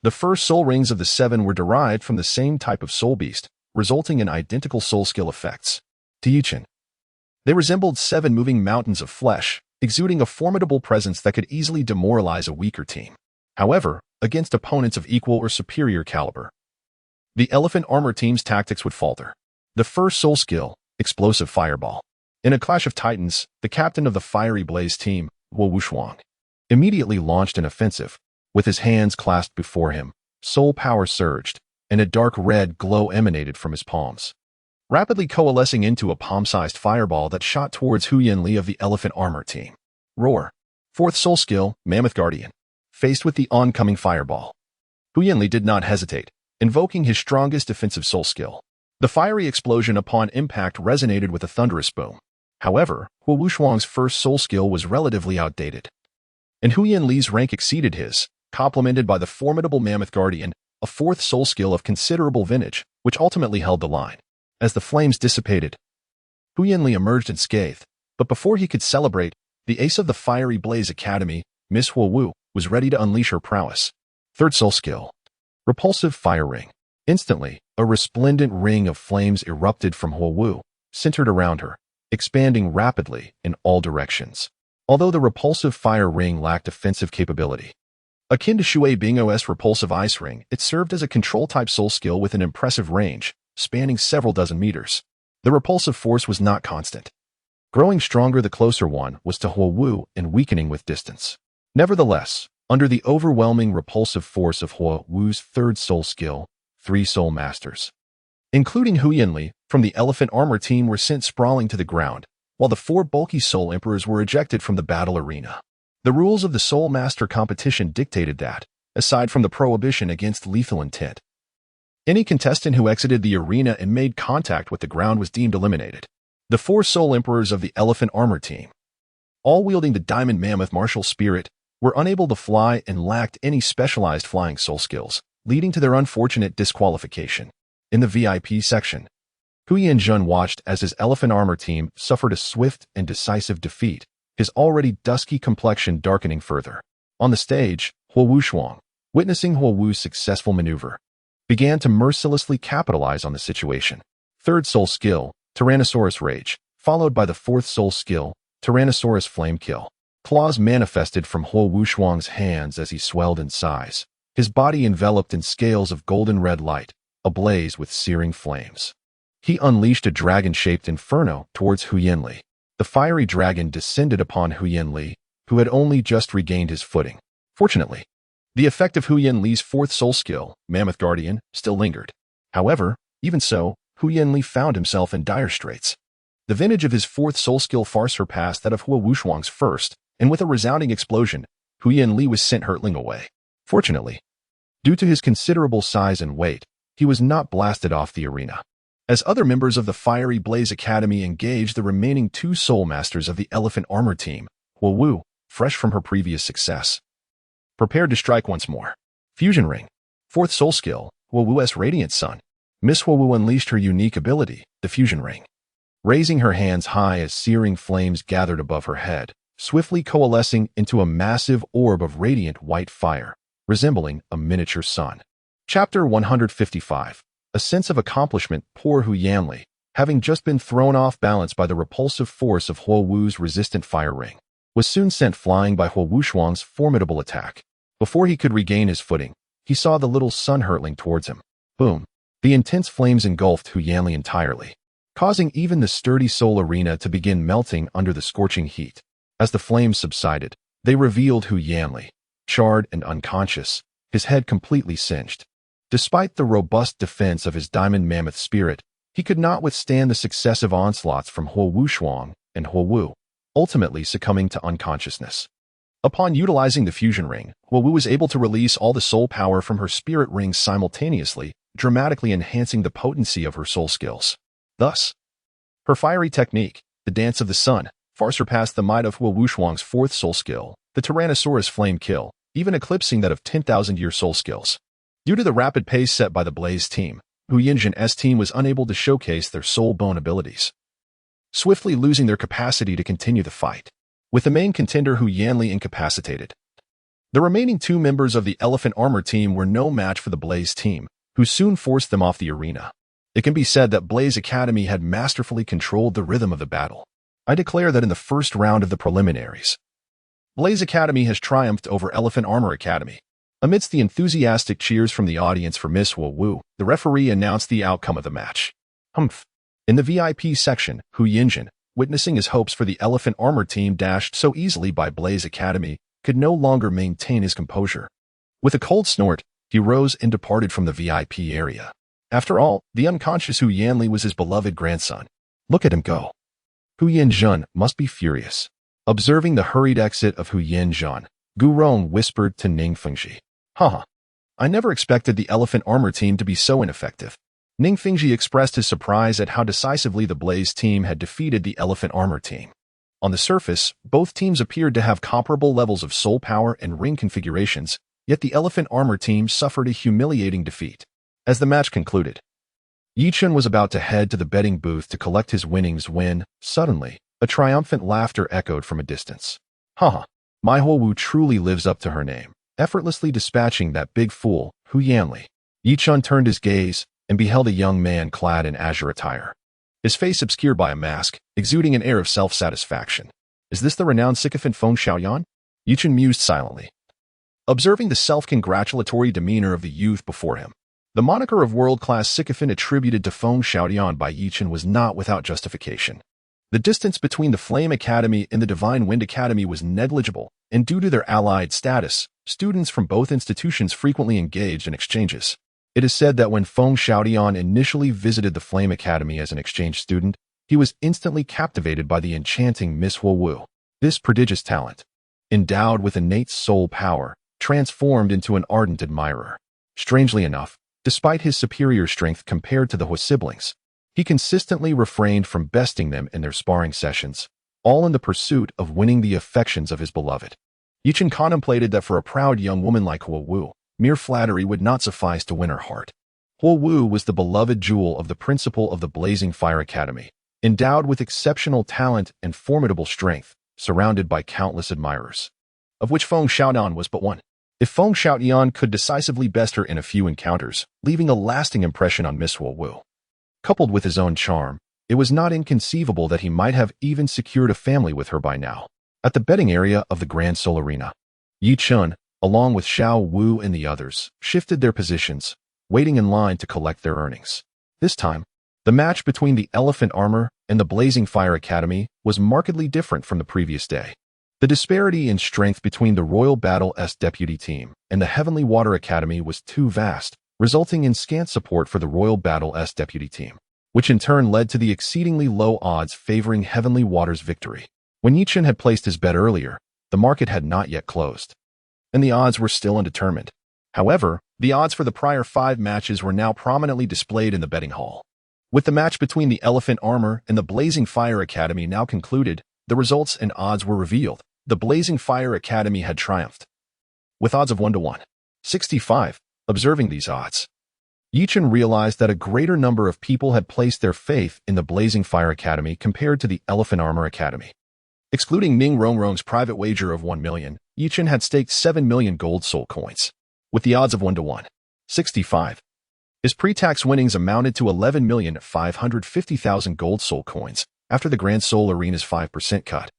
the first soul rings of the 7 were derived from the same type of soul beast, resulting in identical soul skill effects. To Yichen, they resembled 7 moving mountains of flesh, exuding a formidable presence that could easily demoralize a weaker team. However, against opponents of equal or superior caliber, the Elephant Armor team's tactics would falter. The first soul skill, Explosive Fireball. In a clash of titans, the captain of the Fiery Blaze team, Wu Shuang, immediately launched an offensive. With his hands clasped before him, soul power surged, and a dark red glow emanated from his palms, rapidly coalescing into a palm-sized fireball that shot towards Huyan Li of the Elephant Armor team. Roar. 4th soul skill, Mammoth Guardian. Faced with the oncoming fireball, Huyan Li did not hesitate, invoking his strongest defensive soul skill. The fiery explosion upon impact resonated with a thunderous boom. However, Wu Shuang's first soul skill was relatively outdated, and Huyan Li's rank exceeded his, complemented by the formidable Mammoth Guardian, a 4th soul skill of considerable vintage, which ultimately held the line. As the flames dissipated, Huyan Li emerged unscathed, but before he could celebrate, the ace of the Fiery Blaze Academy, Miss Wu, was ready to unleash her prowess. 3rd soul skill, Repulsive Fire Ring. Instantly, a resplendent ring of flames erupted from Wu, centered around her, expanding rapidly in all directions. Although the Repulsive Fire Ring lacked offensive capability, akin to Shui Bing's Repulsive Ice Ring, it served as a control-type soul skill with an impressive range, spanning several dozen meters. The repulsive force was not constant. Growing stronger the closer one was to Wu and weakening with distance. Nevertheless, under the overwhelming repulsive force of Wu's 3rd soul skill, 3 Soul Masters, including Huyan Li, from the Elephant Armor team were sent sprawling to the ground, while the 4 bulky Soul Emperors were ejected from the battle arena. The rules of the Soul Master competition dictated that, aside from the prohibition against lethal intent, any contestant who exited the arena and made contact with the ground was deemed eliminated. The 4 Soul Emperors of the Elephant Armor Team, all wielding the Diamond Mammoth martial spirit, were unable to fly and lacked any specialized flying soul skills, leading to their unfortunate disqualification. In the VIP section, Hu Yanjun watched as his Elephant Armor Team suffered a swift and decisive defeat, his already dusky complexion darkening further. On the stage, Huo Shuang, witnessing Huo Wu's successful maneuver, began to mercilessly capitalize on the situation. 3rd Soul Skill, Tyrannosaurus Rage, followed by the 4th Soul Skill, Tyrannosaurus Flame Kill. Claws manifested from Huo Shuang's hands as he swelled in size, his body enveloped in scales of golden red light, ablaze with searing flames. He unleashed a dragon-shaped inferno towards Hu Yanli. The fiery dragon descended upon Hu Yanli, who had only just regained his footing. Fortunately, the effect of Hu Yanli's 4th Soul Skill, Mammoth Guardian, still lingered. However, even so, Hu Yanli found himself in dire straits. The vintage of his 4th Soul Skill far surpassed that of Huo Shuang's 1st, and with a resounding explosion, Hu Yanli was sent hurtling away. Fortunately, due to his considerable size and weight, he was not blasted off the arena. As other members of the Fiery Blaze Academy engaged the remaining 2 Soul Masters of the Elephant Armor Team, Huo Wu, fresh from her previous success, prepared to strike once more. Fusion Ring. 4th Soul Skill, Huo Wu's Radiant Sun. Miss Huo Wu unleashed her unique ability, the Fusion Ring. Raising her hands high as searing flames gathered above her head, swiftly coalescing into a massive orb of radiant white fire, resembling a miniature sun. Chapter 155. A sense of accomplishment. Poor Hu Yanli, having just been thrown off balance by the repulsive force of Huo Wu's resistant fire ring, was soon sent flying by Huo Shuang's formidable attack. Before he could regain his footing, he saw the little sun hurtling towards him. Boom! The intense flames engulfed Hu Yanli entirely, causing even the sturdy soul arena to begin melting under the scorching heat. As the flames subsided, they revealed Hu Yanli, charred and unconscious, his head completely singed. Despite the robust defense of his Diamond Mammoth spirit, he could not withstand the successive onslaughts from Huo Shuang and Huo Wu, ultimately succumbing to unconsciousness. Upon utilizing the fusion ring, Huo Wu was able to release all the soul power from her spirit rings simultaneously, dramatically enhancing the potency of her soul skills. Thus, her fiery technique, the Dance of the Sun, far surpassed the might of Huo Shuang's 4th soul skill, the Tyrannosaurus Flame Kill, even eclipsing that of 10,000-year soul skills. Due to the rapid pace set by the Blaze team, Hu Yanjun's team was unable to showcase their soul bone abilities, swiftly losing their capacity to continue the fight. With the main contender Hu Yanli incapacitated, the remaining 2 members of the Elephant Armor Team were no match for the Blaze team, who soon forced them off the arena. It can be said that Blaze Academy had masterfully controlled the rhythm of the battle. I declare that in the first round of the preliminaries, Blaze Academy has triumphed over Elephant Armor Academy. Amidst the enthusiastic cheers from the audience for Miss Huo Wu, the referee announced the outcome of the match. Humph. In the VIP section, Hu Yanjun, witnessing his hopes for the Elephant Armor Team dashed so easily by Blaze Academy, could no longer maintain his composure. With a cold snort, he rose and departed from the VIP area. After all, the unconscious Hu Yanli was his beloved grandson. Look at him go. Hu Yanjun must be furious. Observing the hurried exit of Hu Yanjun, Gu Rong whispered to Ning Fengji. Haha. I never expected the Elephant Armor Team to be so ineffective. Ning Fengji expressed his surprise at how decisively the Blaze team had defeated the Elephant Armor Team. On the surface, both teams appeared to have comparable levels of soul power and ring configurations, yet the Elephant Armor Team suffered a humiliating defeat. As the match concluded, Yichun was about to head to the betting booth to collect his winnings when, suddenly, a triumphant laughter echoed from a distance. Haha, my Huo Wu truly lives up to her name, effortlessly dispatching that big fool, Hu Yanli. Yichun turned his gaze and beheld a young man clad in azure attire, his face obscured by a mask, exuding an air of self-satisfaction. Is this the renowned sycophant Feng Xiaoyan? Yichun mused silently, observing the self-congratulatory demeanor of the youth before him. The moniker of world-class sycophant attributed to Feng Xiaoyan by Yichun was not without justification. The distance between the Flame Academy and the Divine Wind Academy was negligible, and due to their allied status, students from both institutions frequently engaged in exchanges. It is said that when Feng Xiaoyan initially visited the Flame Academy as an exchange student, He was instantly captivated by the enchanting Miss Huowu. This prodigious talent, endowed with innate soul power, transformed into an ardent admirer. Strangely enough, despite his superior strength compared to the Hua siblings, he consistently refrained from besting them in their sparring sessions, all in the pursuit of winning the affections of his beloved. Yichen contemplated that for a proud young woman like Huowu, mere flattery would not suffice to win her heart. Huowu was the beloved jewel of the principal of the Blazing Fire Academy, endowed with exceptional talent and formidable strength, surrounded by countless admirers, of which Feng Xiaoyan was but one. If Feng Xiaoyan could decisively best her in a few encounters, leaving a lasting impression on Miss Huowu, coupled with his own charm, it was not inconceivable that he might have even secured a family with her by now. At the betting area of the Grand Soul Arena, Yi Chun, along with Xiao Wu and the others, shifted their positions, waiting in line to collect their earnings. This time, the match between the Elephant Armor and the Blazing Fire Academy was markedly different from the previous day. The disparity in strength between the Royal Battle S Deputy Team and the Heavenly Water Academy was too vast, resulting in scant support for the Royal Battle S Deputy Team, which in turn led to the exceedingly low odds favoring Heavenly Water's victory. When Yichen had placed his bet earlier, the market had not yet closed, and the odds were still undetermined. However, the odds for the prior 5 matches were now prominently displayed in the betting hall. With the match between the Elephant Armor and the Blazing Fire Academy now concluded, the results and odds were revealed. The Blazing Fire Academy had triumphed, with odds of 1 to 165. Observing these odds, Yichen realized that a greater number of people had placed their faith in the Blazing Fire Academy compared to the Elephant Armor Academy. Excluding Ming Rongrong's private wager of 1 million, Yichen had staked 7 million gold soul coins, with the odds of 1 to 165. His pre-tax winnings amounted to 11,550,000 gold soul coins after the Grand Soul Arena's 5% cut.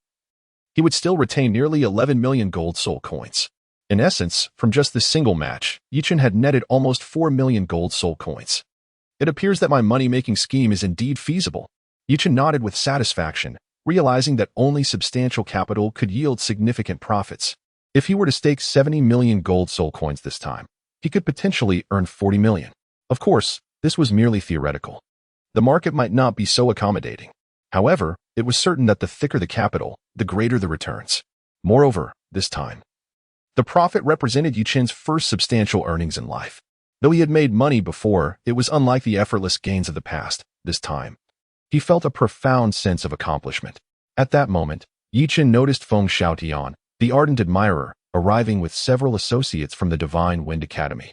He would still retain nearly 11 million gold soul coins. In essence, from just this single match, Yichen had netted almost 4 million gold soul coins. It appears that my money-making scheme is indeed feasible. Yichen nodded with satisfaction, realizing that only substantial capital could yield significant profits. If he were to stake 70 million gold soul coins this time, he could potentially earn 40 million. Of course, this was merely theoretical. The market might not be so accommodating. However, it was certain that the thicker the capital, the greater the returns. Moreover, this time, the profit represented Yichen's first substantial earnings in life. Though he had made money before, it was unlike the effortless gains of the past. This time, he felt a profound sense of accomplishment. At that moment, Yichen noticed Feng Xiaotian, the ardent admirer, arriving with several associates from the Divine Wind Academy,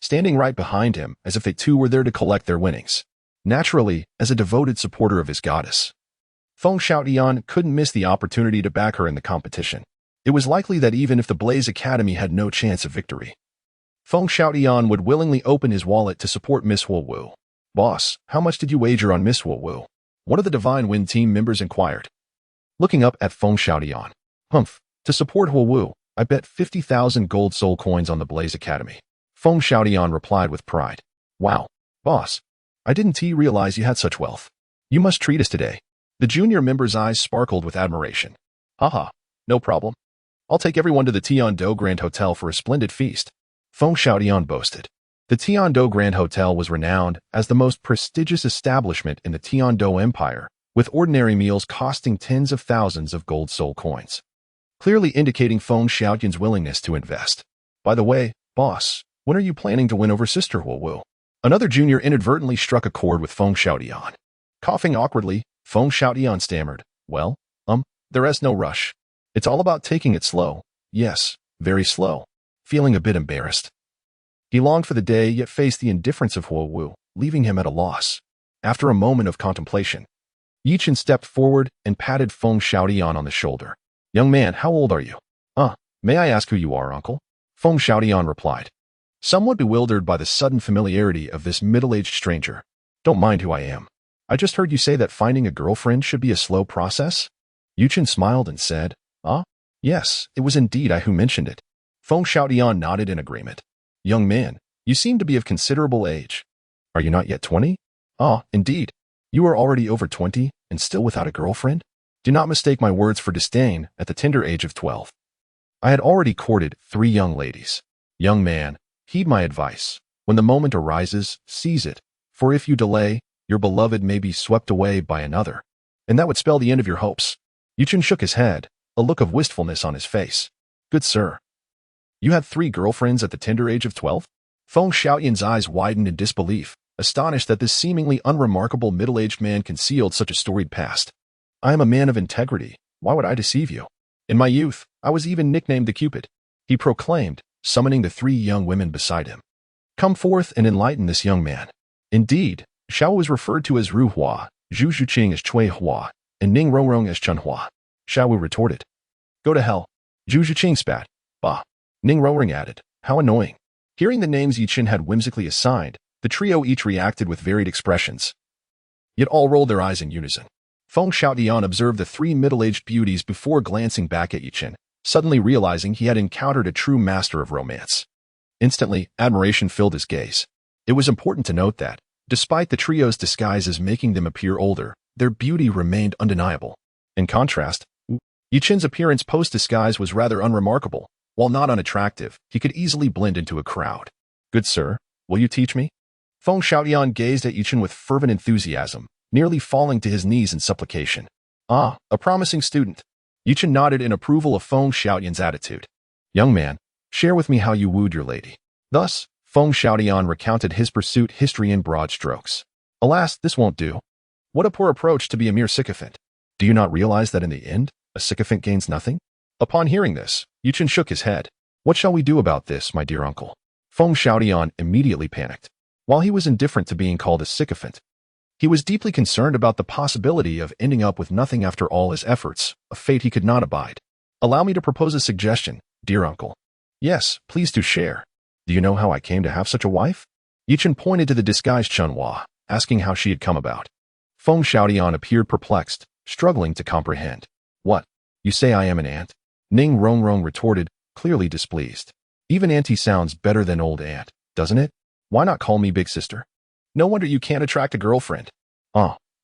standing right behind him as if they too were there to collect their winnings. Naturally, as a devoted supporter of his goddess, Feng Xiaotian couldn't miss the opportunity to back her in the competition. It was likely that even if the Blaze Academy had no chance of victory, Feng Xiaotian would willingly open his wallet to support Miss Huowu. "Boss, how much did you wager on Miss Huowu?" one of the Divine Wind team members inquired. Looking up at Feng Xiaotian, "Humph, to support Huowu, I bet 50,000 gold soul coins on the Blaze Academy." Feng Xiaotian replied with pride. "Wow, boss, I didn't realize you had such wealth. You must treat us today." The junior member's eyes sparkled with admiration. "Haha, no problem. I'll take everyone to the Tiando Grand Hotel for a splendid feast," Feng Xiaotian boasted. The Tiando Grand Hotel was renowned as the most prestigious establishment in the Tiando Empire, with ordinary meals costing tens of thousands of gold soul coins, clearly indicating Feng Xiaotian's willingness to invest. "By the way, boss, when are you planning to win over Sister Huowu?" Another junior inadvertently struck a chord with Feng Xiaotian. Coughing awkwardly, Feng Xiaotian stammered, "Well, there is no rush. It's all about taking it slow. Yes, very slow." Feeling a bit embarrassed, he longed for the day yet faced the indifference of Huowu, leaving him at a loss. After a moment of contemplation, Yichen stepped forward and patted Feng Xiaotian on the shoulder. "Young man, how old are you?" May I ask who you are, uncle?" Feng Xiaotian replied, somewhat bewildered by the sudden familiarity of this middle-aged stranger. "Don't mind who I am. I just heard you say that finding a girlfriend should be a slow process." Yichen smiled and said, Yes, it was indeed I who mentioned it." Feng Xiaotian nodded in agreement. "Young man, you seem to be of considerable age. Are you not yet 20? Indeed. You are already over 20 and still without a girlfriend? Do not mistake my words for disdain at the tender age of 12. I had already courted 3 young ladies. Young man, heed my advice. When the moment arises, seize it, for if you delay, your beloved may be swept away by another." And that would spell the end of your hopes. Yuchen shook his head, a look of wistfulness on his face. Good sir. You had 3 girlfriends at the tender age of 12? Feng Xiaoyan's eyes widened in disbelief, astonished that this seemingly unremarkable middle-aged man concealed such a storied past. I am a man of integrity. Why would I deceive you? In my youth, I was even nicknamed the Cupid, he proclaimed, summoning the 3 young women beside him. Come forth and enlighten this young man. Indeed, Xiao was referred to as Ru Hua, Zhu Zhuqing as Cui Hua, and Ning Rongrong as Chun Hua. Xiao retorted. Go to hell. Zhu Zhuqing spat. Bah. Ning Rongrong added. How annoying. Hearing the names Yichen had whimsically assigned, the trio each reacted with varied expressions. Yet all rolled their eyes in unison. Feng Xiaotian observed the 3 middle-aged beauties before glancing back at Yichen, suddenly realizing he had encountered a true master of romance. Instantly, admiration filled his gaze. It was important to note that, despite the trio's disguises making them appear older, their beauty remained undeniable. In contrast, Yichen's appearance post-disguise was rather unremarkable. While not unattractive, he could easily blend into a crowd. Good sir, will you teach me? Feng Xiaotian gazed at Yichen with fervent enthusiasm, nearly falling to his knees in supplication. Ah, a promising student. Yichen nodded in approval of Feng Xiaotian's attitude. Young man, share with me how you wooed your lady. Thus, Feng Xiaotian recounted his pursuit history in broad strokes. Alas, this won't do. What a poor approach to be a mere sycophant. Do you not realize that in the end, a sycophant gains nothing? Upon hearing this, Yichen shook his head. What shall we do about this, my dear uncle? Feng Xiaotian immediately panicked. While he was indifferent to being called a sycophant, he was deeply concerned about the possibility of ending up with nothing after all his efforts, a fate he could not abide. Allow me to propose a suggestion, dear uncle. Yes, please do share. Do you know how I came to have such a wife? Yichen pointed to the disguised Chunhua, asking how she had come about. Feng Xiaotian appeared perplexed, struggling to comprehend. What? You say I am an aunt? Ning Rongrong retorted, clearly displeased. Even auntie sounds better than old aunt, doesn't it? Why not call me big sister? No wonder you can't attract a girlfriend.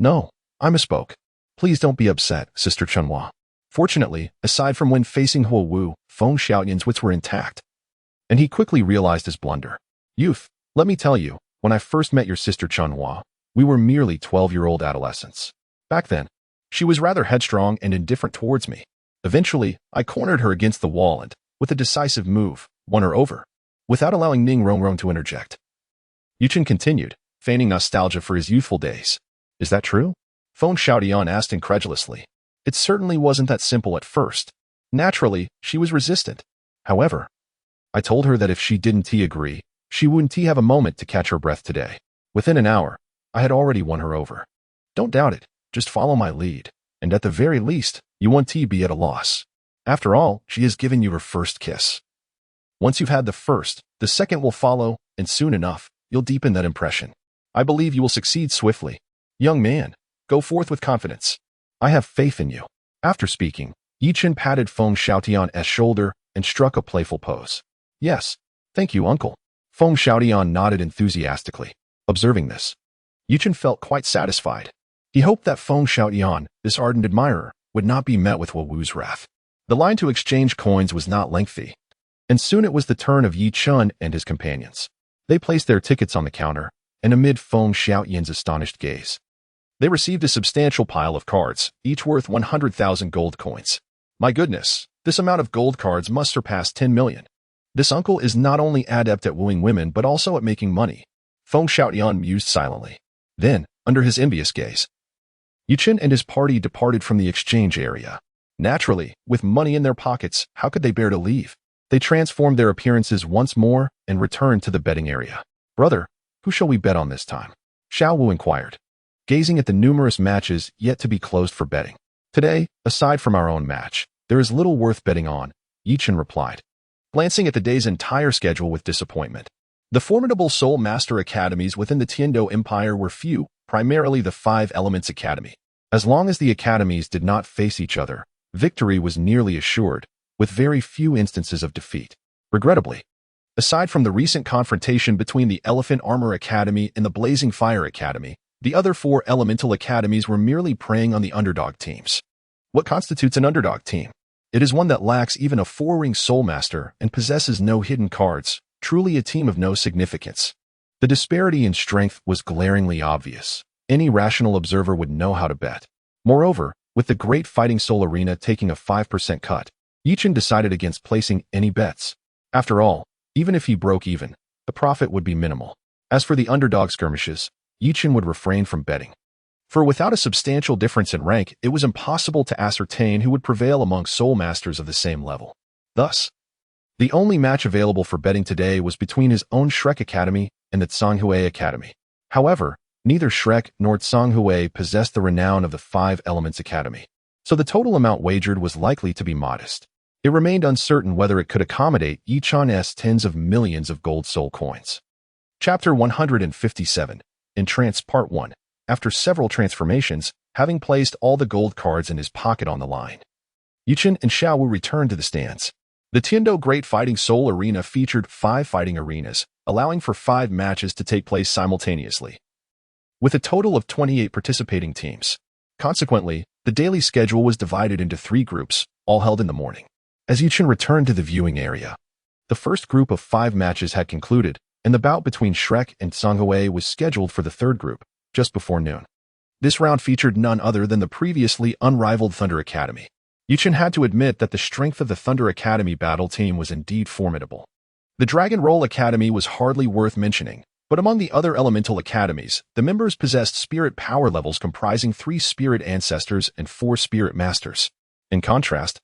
No, I misspoke. Please don't be upset, Sister Chunhua. Fortunately, aside from when facing Huo Wu, Feng Xiaotian's wits were intact. And he quickly realized his blunder. Youth, let me tell you, when I first met your sister Chunhua, we were merely 12-year-old adolescents. Back then, she was rather headstrong and indifferent towards me. Eventually, I cornered her against the wall and, with a decisive move, won her over, without allowing Ning Rongrong to interject. Yichen continued, feigning nostalgia for his youthful days. Is that true? Feng Xiaotian asked incredulously. It certainly wasn't that simple at first. Naturally, she was resistant. However, I told her that if she didn't agree, she wouldn't have a moment to catch her breath today. Within an hour, I had already won her over. Don't doubt it, just follow my lead, and at the very least, you won't be at a loss. After all, she has given you her first kiss. Once you've had the first, the second will follow, and soon enough, you'll deepen that impression. I believe you will succeed swiftly. Young man, go forth with confidence. I have faith in you. After speaking, Yichen patted Feng Xiaotian's shoulder and struck a playful pose. Yes, thank you, uncle. Feng Xiaotian nodded enthusiastically. Observing this, Yichen felt quite satisfied. He hoped that Feng Xiaotian, this ardent admirer, would not be met with Huo Wu's wrath. The line to exchange coins was not lengthy, and soon it was the turn of Yi Chun and his companions. They placed their tickets on the counter, and amid Feng Xiaotian's astonished gaze, they received a substantial pile of cards, each worth 100,000 gold coins. My goodness, this amount of gold cards must surpass 10 million. This uncle is not only adept at wooing women but also at making money. Feng Xiaotian mused silently. Then, under his envious gaze, Yichen and his party departed from the exchange area. Naturally, with money in their pockets, how could they bear to leave? They transformed their appearances once more and returned to the betting area. Brother, who shall we bet on this time? Xiao Wu inquired, gazing at the numerous matches yet to be closed for betting. Today, aside from our own match, there is little worth betting on, Yichen replied, glancing at the day's entire schedule with disappointment. The formidable Soul Master Academies within the Tiando Empire were few, primarily the 5 Elements Academy. As long as the academies did not face each other, victory was nearly assured, with very few instances of defeat. Regrettably, aside from the recent confrontation between the Elephant Armor Academy and the Blazing Fire Academy, the other 4 elemental academies were merely preying on the underdog teams. What constitutes an underdog team? It is one that lacks even a 4-ring Soul Master and possesses no hidden cards, truly a team of no significance. The disparity in strength was glaringly obvious. Any rational observer would know how to bet. Moreover, with the Great Fighting Soul Arena taking a 5% cut, Yichen decided against placing any bets. After all, even if he broke even, the profit would be minimal. As for the underdog skirmishes, Yichen would refrain from betting. For without a substantial difference in rank, it was impossible to ascertain who would prevail among soul masters of the same level. Thus, the only match available for betting today was between his own Shrek Academy and the Tsanghui Academy. However, neither Shrek nor Tsanghui possessed the renown of the Five Elements Academy, so the total amount wagered was likely to be modest. It remained uncertain whether it could accommodate Yichan's tens of millions of gold soul coins. Chapter 157, Entrance Part 1. After several transformations, having placed all the gold cards in his pocket on the line, Yichen and Xiao Wu returned to the stands. The Tiando Great Fighting Soul Arena featured 5 fighting arenas, allowing for 5 matches to take place simultaneously, with a total of 28 participating teams. Consequently, the daily schedule was divided into 3 groups, all held in the morning. As Yichen returned to the viewing area, the first group of 5 matches had concluded, and the bout between Shrek and Tsanghui was scheduled for the third group, just before noon. This round featured none other than the previously unrivaled Thunder Academy. Yichen had to admit that the strength of the Thunder Academy battle team was indeed formidable. The Dragon Roll Academy was hardly worth mentioning, but among the other elemental academies, the members possessed spirit power levels comprising 3 spirit ancestors and 4 spirit masters. In contrast,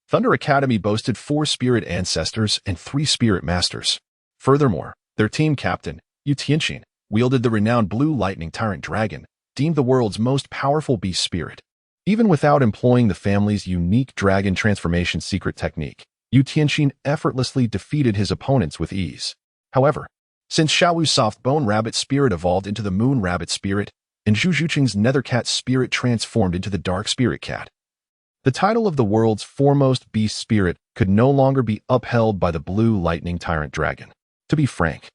Thunder Academy boasted 4 spirit ancestors and 3 spirit masters. Furthermore, their team captain, Yu Tianxin, wielded the renowned Blue Lightning Tyrant Dragon, deemed the world's most powerful beast spirit. Even without employing the family's unique dragon transformation secret technique, Yu Tianxin effortlessly defeated his opponents with ease. However, since Xiao Wu's Soft Bone Rabbit spirit evolved into the Moon Rabbit spirit, and Zhu Zhuqing's Nether Cat spirit transformed into the Dark Spirit Cat, the title of the world's foremost beast spirit could no longer be upheld by the Blue Lightning Tyrant Dragon. To be frank,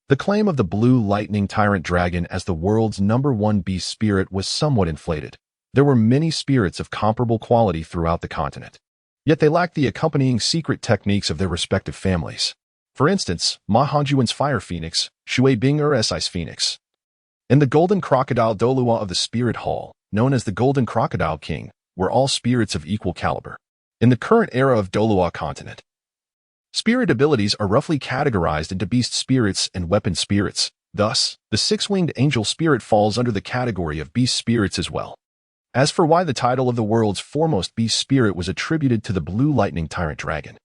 the claim of the Blue Lightning Tyrant Dragon as the world's #1 beast spirit was somewhat inflated. There were many spirits of comparable quality throughout the continent, yet they lacked the accompanying secret techniques of their respective families. For instance, Ma Hongjuan's Fire Phoenix, Shui Bing'er's Ice Phoenix, and the Golden Crocodile Douluo of the Spirit Hall, known as the Golden Crocodile King, were all spirits of equal caliber. In the current era of Douluo Continent, spirit abilities are roughly categorized into beast spirits and weapon spirits. Thus, the 6-winged angel spirit falls under the category of beast spirits as well. As for why the title of the world's foremost beast spirit was attributed to the Blue Lightning Tyrant Dragon,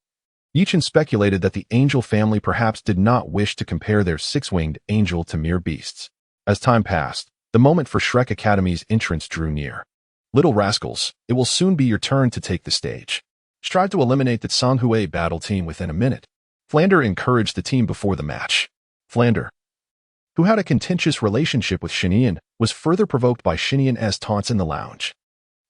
Yichen speculated that the angel family perhaps did not wish to compare their 6-winged angel to mere beasts. As time passed, the moment for Shrek Academy's entrance drew near. Little rascals, it will soon be your turn to take the stage. Strive to eliminate the Tsanghui battle team within a minute. Flander encouraged the team before the match. Flander, who had a contentious relationship with Shinian, was further provoked by Shinian's taunts in the lounge.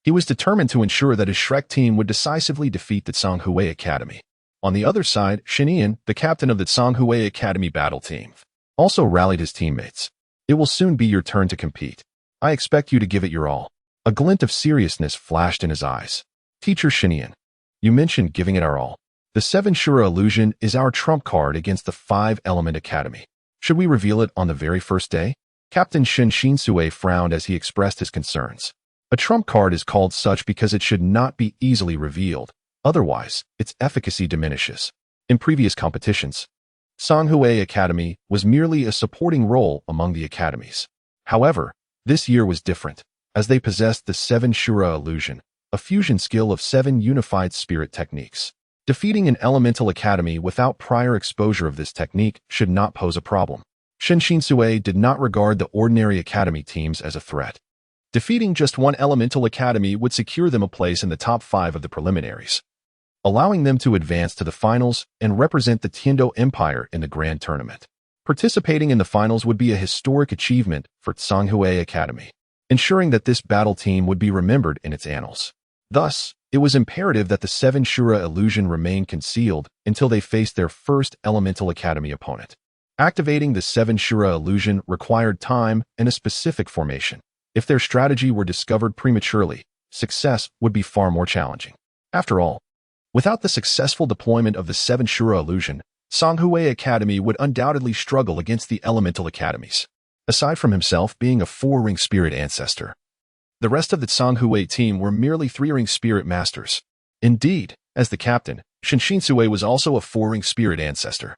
He was determined to ensure that his Shrek team would decisively defeat the Tsanghui Academy. On the other side, Shinian, the captain of the Tsanghui Academy battle team, also rallied his teammates. It will soon be your turn to compete. I expect you to give it your all. A glint of seriousness flashed in his eyes. Teacher Shinian, you mentioned giving it our all. The 7 Shura illusion is our trump card against the 5-element academy. Should we reveal it on the very first day? Captain Shen Shinsue frowned as he expressed his concerns. A trump card is called such because it should not be easily revealed. Otherwise, its efficacy diminishes. In previous competitions, Tsanghui Academy was merely a supporting role among the academies. However, this year was different, as they possessed the 7 Shura illusion, a fusion skill of 7 unified spirit techniques. Defeating an elemental academy without prior exposure of this technique should not pose a problem. Shen Shinsue did not regard the ordinary academy teams as a threat. Defeating just one elemental academy would secure them a place in the top 5 of the preliminaries, allowing them to advance to the finals and represent the Tiando Empire in the grand tournament. Participating in the finals would be a historic achievement for Tsanghui Academy, ensuring that this battle team would be remembered in its annals. Thus, it was imperative that the 7 Shura illusion remain concealed until they faced their first Elemental Academy opponent. Activating the 7 Shura illusion required time and a specific formation. If their strategy were discovered prematurely, success would be far more challenging. After all, without the successful deployment of the 7 Shura illusion, Tsanghui Academy would undoubtedly struggle against the Elemental Academies. Aside from himself being a 4-ring spirit ancestor, The rest of the Tsanghui team were merely three-ring spirit masters. Indeed, as the captain, Shinshinsui was also a four-ring spirit ancestor.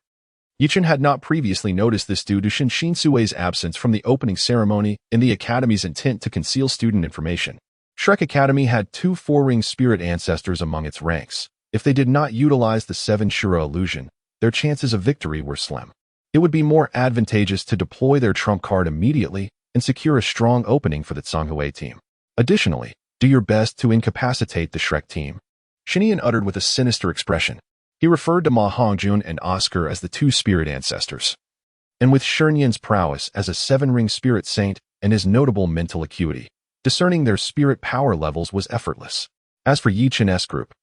Yichen had not previously noticed this due to Shinshinsui's absence from the opening ceremony in the Academy's intent to conceal student information. Shrek Academy had two four-ring spirit ancestors among its ranks. If they did not utilize the Seven Shura illusion, their chances of victory were slim. It would be more advantageous to deploy their trump card immediately and secure a strong opening for the Tsanghui team. Additionally, do your best to incapacitate the Shrek team. Shinian uttered with a sinister expression. He referred to Ma Hongjun and Oscar as the two spirit ancestors. And with Shinian's prowess as a seven-ring spirit saint and his notable mental acuity, discerning their spirit power levels was effortless. As for Yichen S group,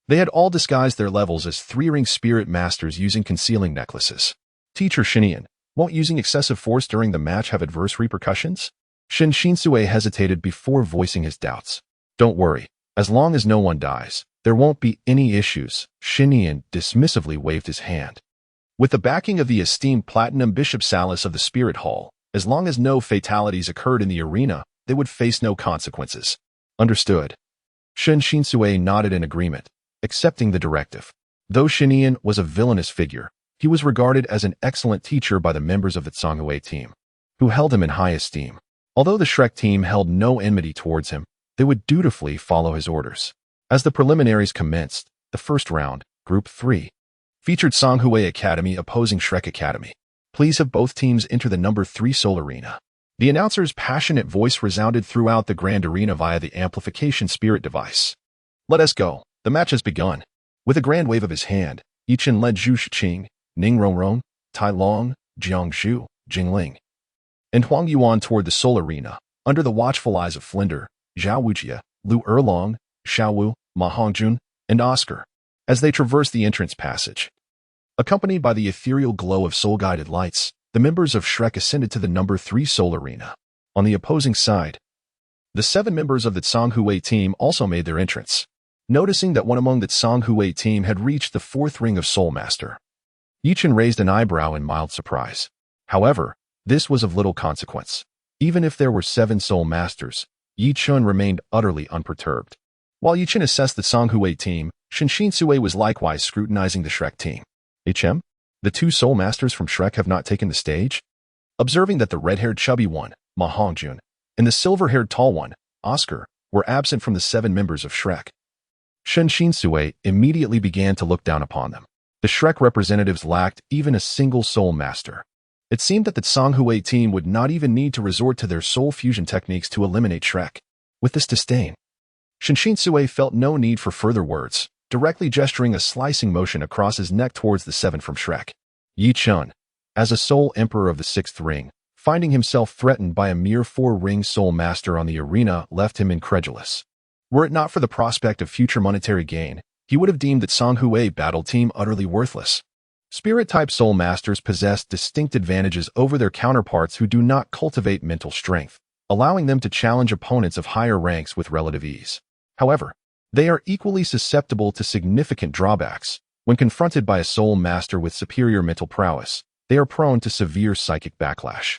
they had all disguised their levels as three-ring spirit masters using concealing necklaces. Teacher Shinian, won't using excessive force during the match have adverse repercussions? Shinshinsui hesitated before voicing his doubts. Don't worry, as long as no one dies, there won't be any issues. Shinian dismissively waved his hand. With the backing of the esteemed Platinum Bishop Salis of the Spirit Hall, as long as no fatalities occurred in the arena, they would face no consequences. Understood. Shinshinsui nodded in agreement, accepting the directive. Though Shinian was a villainous figure, he was regarded as an excellent teacher by the members of the Tsanghui team, who held him in high esteem. Although the Shrek team held no enmity towards him, they would dutifully follow his orders. As the preliminaries commenced, the first round, Group 3, featured Tsanghui Academy opposing Shrek Academy. Please have both teams enter the number 3 Soul Arena. The announcer's passionate voice resounded throughout the grand arena via the amplification spirit device. Let us go. The match has begun. With a grand wave of his hand, Yichen led Zhu Shiqing, Ning Rongrong, Tai Long, Jiang Zhu, Jingling, and Huang Yuan toward the Soul Arena, under the watchful eyes of Flinder, Zhao Wujia, Lu Erlong, Xiaowu, Ma Hongjun, and Oscar, as they traversed the entrance passage. Accompanied by the ethereal glow of soul-guided lights, the members of Shrek ascended to the number 3 Soul Arena. On the opposing side, the 7 members of the Tsanghui team also made their entrance. Noticing that one among the Tsanghui team had reached the 4th ring of Soul Master, Yichen raised an eyebrow in mild surprise. However, this was of little consequence. Even if there were 7 Soul Masters, Yichen remained utterly unperturbed. While Yichen assessed the Tsanghui team, Shinshinsui was likewise scrutinizing the Shrek team. HM? The 2 Soul Masters from Shrek have not taken the stage? Observing that the red-haired chubby one, Ma Hongjun, and the silver-haired tall one, Oscar, were absent from the 7 members of Shrek, Shinshinsui immediately began to look down upon them. The Shrek representatives lacked even a single Soul Master. It seemed that the Tsanghui team would not even need to resort to their soul fusion techniques to eliminate Shrek. With this disdain, Shinshinsui felt no need for further words, directly gesturing a slicing motion across his neck towards the 7 from Shrek. Yichen, as a Soul Emperor of the 6th ring, finding himself threatened by a mere 4-ring Soul Master on the arena, left him incredulous. Were it not for the prospect of future monetary gain, he would have deemed the Tsanghui battle team utterly worthless. Spirit-type Soul Masters possess distinct advantages over their counterparts who do not cultivate mental strength, allowing them to challenge opponents of higher ranks with relative ease. However, they are equally susceptible to significant drawbacks. When confronted by a Soul Master with superior mental prowess, they are prone to severe psychic backlash.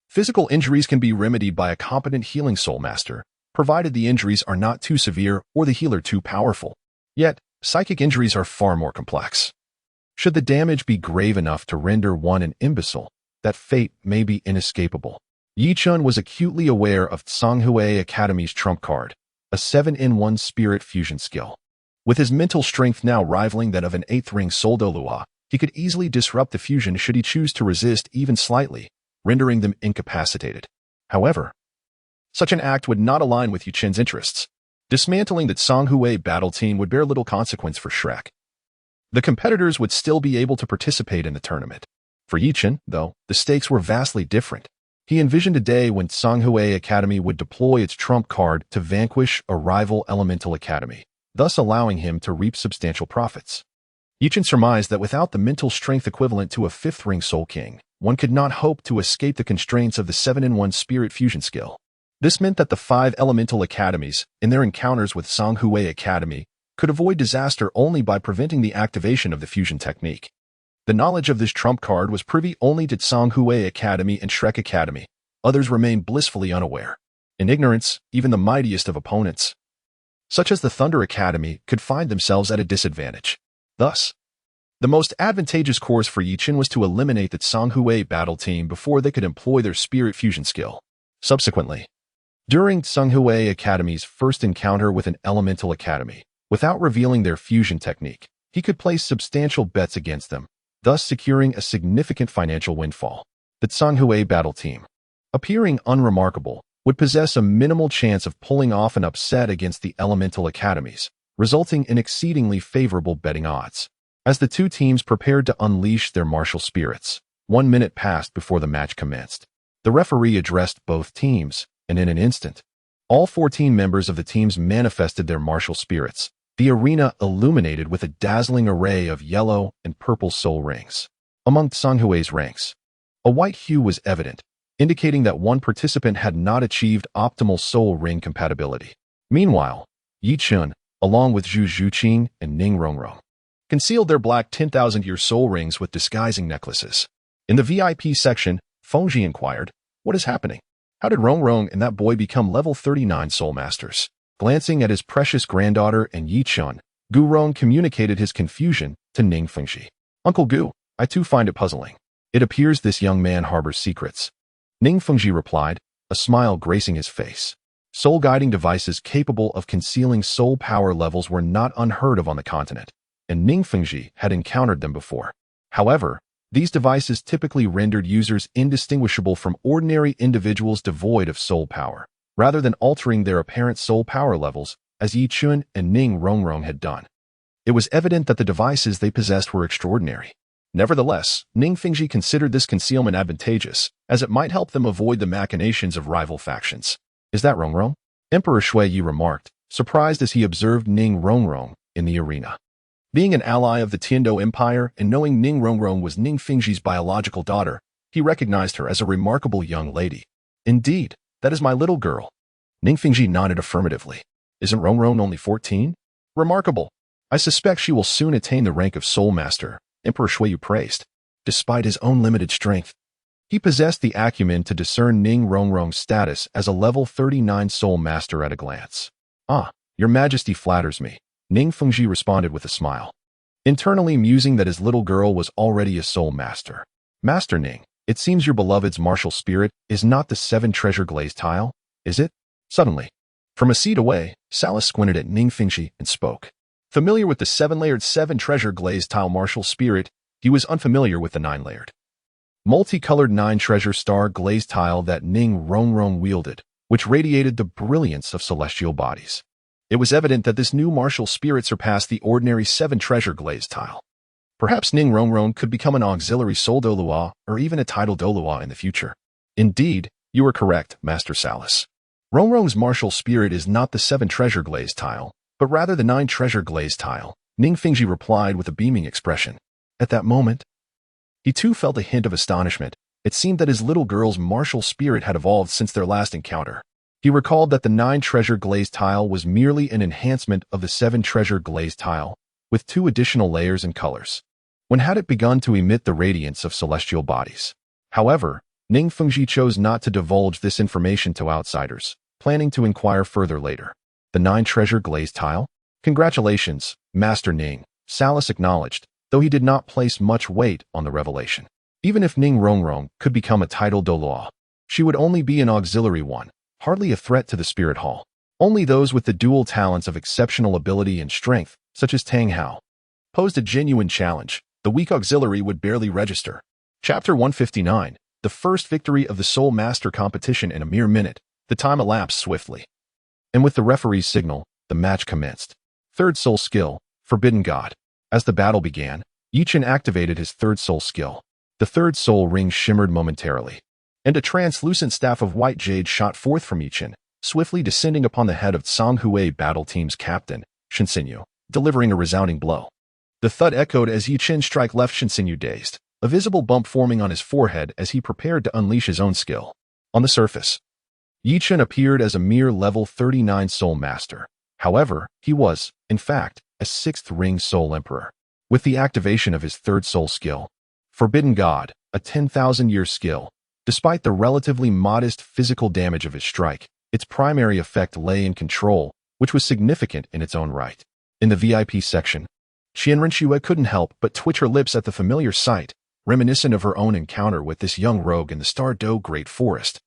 Physical injuries can be remedied by a competent healing Soul Master, provided the injuries are not too severe or the healer too powerful. Yet, psychic injuries are far more complex. Should the damage be grave enough to render one an imbecile, that fate may be inescapable. Yichen was acutely aware of Tsanghui Academy's trump card, a 7-in-1 spirit fusion skill. With his mental strength now rivaling that of an 8th ring Soul Douluo, he could easily disrupt the fusion should he choose to resist even slightly, rendering them incapacitated. However, such an act would not align with Yichen's interests. Dismantling the Tsanghui battle team would bear little consequence for Shrek. The competitors would still be able to participate in the tournament. For Yichen, though, the stakes were vastly different. He envisioned a day when Tsanghui Academy would deploy its trump card to vanquish a rival elemental academy, thus allowing him to reap substantial profits. Yichen surmised that without the mental strength equivalent to a 5th ring Soul King, one could not hope to escape the constraints of the 7-in-1 spirit fusion skill. This meant that the 5 elemental academies, in their encounters with Tsanghui Academy, could avoid disaster only by preventing the activation of the fusion technique. The knowledge of this trump card was privy only to Tsanghui Academy and Shrek Academy. Others remained blissfully unaware. In ignorance, even the mightiest of opponents, such as the Thunder Academy, could find themselves at a disadvantage. Thus, the most advantageous course for Yichen was to eliminate the Tsanghui battle team before they could employ their spirit fusion skill. Subsequently, during Tsanghui Academy's first encounter with an elemental academy, without revealing their fusion technique, he could place substantial bets against them, thus securing a significant financial windfall. The Tsanghui battle team, appearing unremarkable, would possess a minimal chance of pulling off an upset against the elemental academies, resulting in exceedingly favorable betting odds. As the two teams prepared to unleash their martial spirits, 1 minute passed before the match commenced. The referee addressed both teams, and in an instant, all 14 members of the teams manifested their martial spirits, the arena illuminated with a dazzling array of yellow and purple soul rings. Among Tsanghui's ranks, a white hue was evident, indicating that one participant had not achieved optimal soul ring compatibility. Meanwhile, Yi Chun, along with Zhu Zhuqing and Ning Rongrong, concealed their black 10,000-year soul rings with disguising necklaces. In the VIP section, Fengji inquired, "What is happening? How did Rongrong and that boy become level 39 soul masters?" Glancing at his precious granddaughter and Yi Chun, Gu Rong communicated his confusion to Ning Fengji. "Uncle Gu, I too find it puzzling. It appears this young man harbors secrets." Ning Fengji replied, a smile gracing his face. Soul guiding devices capable of concealing soul power levels were not unheard of on the continent, and Ning Fengji had encountered them before. However, these devices typically rendered users indistinguishable from ordinary individuals devoid of soul power, rather than altering their apparent soul power levels, as Yi Chun and Ning Rongrong had done. It was evident that the devices they possessed were extraordinary. Nevertheless, Ning Fengji considered this concealment advantageous, as it might help them avoid the machinations of rival factions. "Is that Rongrong?" Emperor Shui Yi remarked, surprised as he observed Ning Rongrong in the arena. Being an ally of the Tiando Empire and knowing Ning Rongrong was Ning Fengji's biological daughter, he recognized her as a remarkable young lady. "Indeed, that is my little girl." Ning Fengji nodded affirmatively. "Isn't Rongrong only 14? Remarkable. I suspect she will soon attain the rank of Soul Master," Emperor Shui Yi praised. Despite his own limited strength, he possessed the acumen to discern Ning Rongrong's status as a level 39 Soul Master at a glance. "Ah, your majesty flatters me," Ning Fengji responded with a smile, internally musing that his little girl was already a Soul Master. "Master Ning, it seems your beloved's martial spirit is not the 7 treasure glazed tile, is it?" Suddenly, from a seat away, Salas squinted at Ning Fengji and spoke. Familiar with the 7-layered 7 treasure glazed tile martial spirit, he was unfamiliar with the 9-layered, multicolored 9 treasure star glazed tile that Ning Rongrong wielded, which radiated the brilliance of celestial bodies. It was evident that this new martial spirit surpassed the ordinary 7 treasure glazed tile. Perhaps Ning Rongrong could become an auxiliary soul Douluo or even a title Douluo in the future. "Indeed, you are correct, Master Salas. Rongrong's martial spirit is not the 7 treasure glazed tile, but rather the 9 treasure glazed tile," Ning Fengji replied with a beaming expression. At that moment, he too felt a hint of astonishment. It seemed that his little girl's martial spirit had evolved since their last encounter. He recalled that the 9 treasure glazed tile was merely an enhancement of the 7 treasure glazed tile, with 2 additional layers and colors. When had it begun to emit the radiance of celestial bodies? However, Ning Fengji chose not to divulge this information to outsiders, planning to inquire further later. "The 9 treasure glazed tile? Congratulations, Master Ning," Salas acknowledged, though he did not place much weight on the revelation. Even if Ning Rongrong could become a title Douluo, she would only be an auxiliary one, hardly a threat to the Spirit Hall. Only those with the dual talents of exceptional ability and strength, such as Tang Hao, posed a genuine challenge. The weak auxiliary would barely register. Chapter 159, the first victory of the Soul Master competition in a mere minute. The time elapsed swiftly, and with the referee's signal, the match commenced. Third soul skill, Forbidden God. As the battle began, Yichen activated his third soul skill. The third soul ring shimmered momentarily, and a translucent staff of white jade shot forth from Yichen, swiftly descending upon the head of Tsanghui battle team's captain, Shinsenyu, delivering a resounding blow. The thud echoed as Yichen's strike left Shinsenyu dazed, a visible bump forming on his forehead as he prepared to unleash his own skill. On the surface, Yichen appeared as a mere level 39 soul master. However, he was, in fact, a 6th ring soul emperor. With the activation of his third soul skill, Forbidden God, a 10,000-year skill, despite the relatively modest physical damage of his strike, Its primary effect lay in control, which was significant in its own right. In the VIP section, Qianrenxue couldn't help but twitch her lips at the familiar sight, reminiscent of her own encounter with this young rogue in the Stardew Great Forest,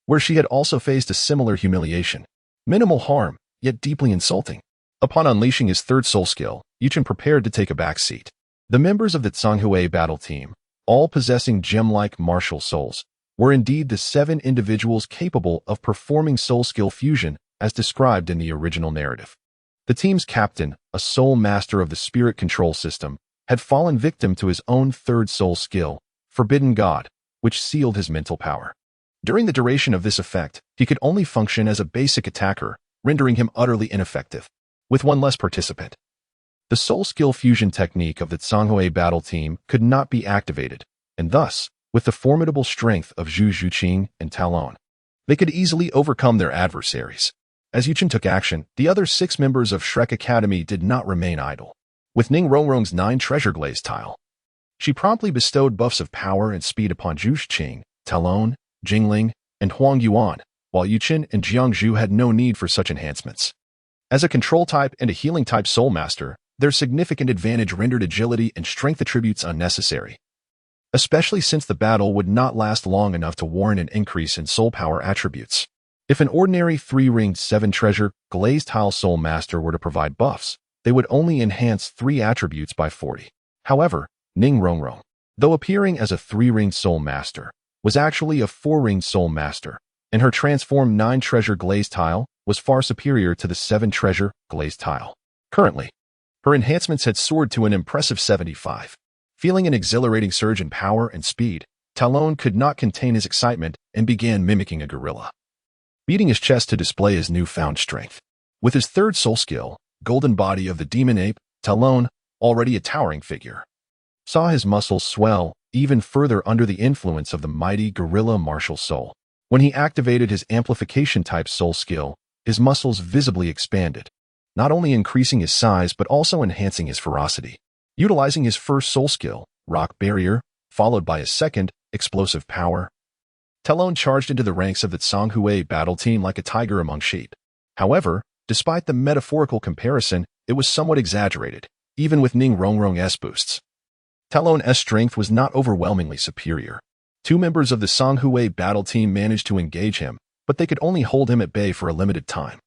where she had also faced a similar humiliation. Minimal harm, yet deeply insulting. Upon unleashing his third soul skill, Yuchen prepared to take a back seat. The members of the Zhonghui battle team, all possessing gem-like martial souls, were indeed the 7 individuals capable of performing soul skill fusion as described in the original narrative. The team's captain, a soul master of the spirit control system, had fallen victim to his own third soul skill, Forbidden God, which sealed his mental power. During the duration of this effect, he could only function as a basic attacker, rendering him utterly ineffective. With one less participant, the soul skill fusion technique of the Zhonghui battle team could not be activated, and thus, with the formidable strength of Zhu Zhuqing and Talon, they could easily overcome their adversaries. As Yuchen took action, the other 6 members of Shrek Academy did not remain idle. With Ning Rongrong's 9 treasure glaze tile, she promptly bestowed buffs of power and speed upon Zhu Zhuqing, Talon, Jingling, and Huang Yuan, while Yuchen and Jiangzhu had no need for such enhancements. As a control type and a healing type soul master, their significant advantage rendered agility and strength attributes unnecessary, especially since the battle would not last long enough to warrant an increase in soul power attributes. If an ordinary 3-ringed 7-treasure glazed tile soul master were to provide buffs, they would only enhance 3 attributes by 40. However, Ning Rongrong, though appearing as a 3-ringed soul master, was actually a 4-ringed soul master, and her transformed 9-treasure glazed tile was far superior to the 7-treasure glazed tile. Currently, her enhancements had soared to an impressive 75. Feeling an exhilarating surge in power and speed, Talon could not contain his excitement and began mimicking a gorilla, beating his chest to display his newfound strength. With his third soul skill, Golden Body of the Demon Ape, Talon, already a towering figure, saw his muscles swell even further under the influence of the mighty gorilla martial soul. When he activated his amplification-type soul skill, his muscles visibly expanded, not only increasing his size but also enhancing his ferocity. Utilizing his first soul skill, Rock Barrier, followed by his second, Explosive Power, Talon charged into the ranks of the Zhonghui battle team like a tiger among sheep. However, despite the metaphorical comparison, it was somewhat exaggerated, even with Ning Rongrong's boosts. Talon's strength was not overwhelmingly superior. 2 members of the Zhonghui battle team managed to engage him, but they could only hold him at bay for a limited time.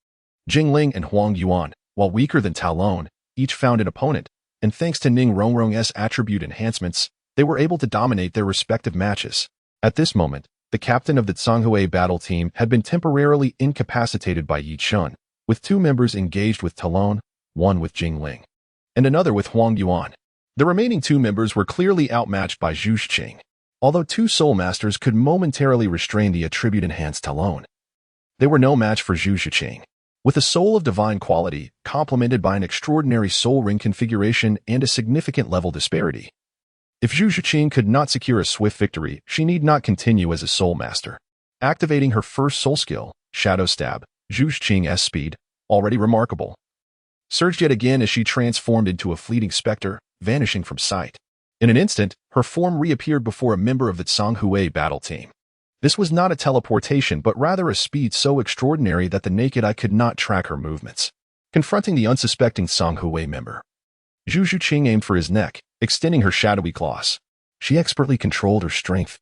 Jingling and Huang Yuan, while weaker than Talon, each found an opponent, and thanks to Ning Rongrong's attribute enhancements, they were able to dominate their respective matches. At this moment, the captain of the Zhonghui battle team had been temporarily incapacitated by Yi Chun, with 2 members engaged with Talon, one with Jingling, and another with Huang Yuan. The remaining 2 members were clearly outmatched by Zhu Zhuqing, although 2 soul masters could momentarily restrain the attribute-enhanced Talon. They were no match for Zhu Zhuqing. With a soul of divine quality, complemented by an extraordinary soul ring configuration and a significant level disparity, if Zhu Zhuqing could not secure a swift victory, she need not continue as a soul master. Activating her first soul skill, Shadow Stab, Zhu Zhuqing's speed, already remarkable, surged yet again as she transformed into a fleeting specter, vanishing from sight. In an instant, her form reappeared before a member of the Zhonghui battle team. This was not a teleportation but rather a speed so extraordinary that the naked eye could not track her movements. Confronting the unsuspecting Zhonghui member, Zhu Zhuqing aimed for his neck, extending her shadowy claws. She expertly controlled her strength,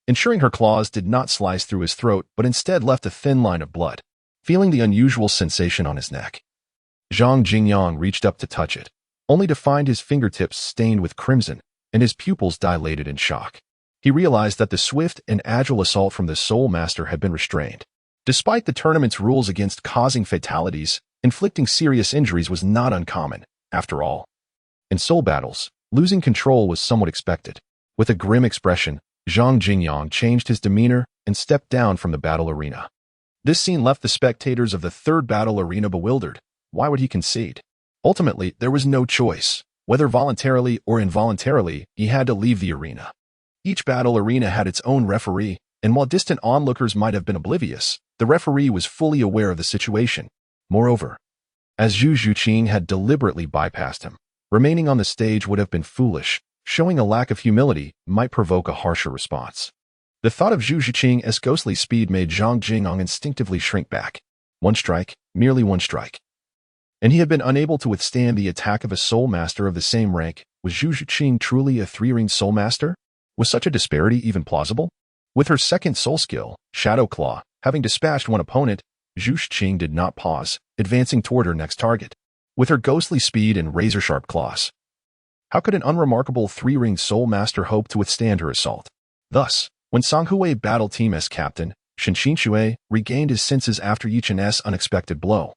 ensuring her claws did not slice through his throat but instead left a thin line of blood. Feeling the unusual sensation on his neck, Zhang Jingyang reached up to touch it, only to find his fingertips stained with crimson and his pupils dilated in shock. He realized that the swift and agile assault from the Soul Master had been restrained. Despite the tournament's rules against causing fatalities, inflicting serious injuries was not uncommon, after all. In soul battles, losing control was somewhat expected. With a grim expression, Zhang Jingyang changed his demeanor and stepped down from the battle arena. This scene left the spectators of the third battle arena bewildered. Why would he concede? Ultimately, there was no choice. Whether voluntarily or involuntarily, he had to leave the arena. Each battle arena had its own referee, and while distant onlookers might have been oblivious, the referee was fully aware of the situation. Moreover, as Zhu Zhuqing had deliberately bypassed him, remaining on the stage would have been foolish. Showing a lack of humility might provoke a harsher response. The thought of Zhu Zhiqing's ghostly speed made Zhang Jing'ang instinctively shrink back. One strike, merely one strike. And he had been unable to withstand the attack of a soul master of the same rank. Was Zhu Zhiqing truly a three-ring soul master? Was such a disparity even plausible? With her second soul skill, Shadow Claw, having dispatched one opponent, Zhu Zhiqing did not pause, advancing toward her next target. With her ghostly speed and razor-sharp claws, how could an unremarkable three-ring soul master hope to withstand her assault? Thus, when Songhui battle team's captain, Shen Xinshui, regained his senses after Yichen's unexpected blow,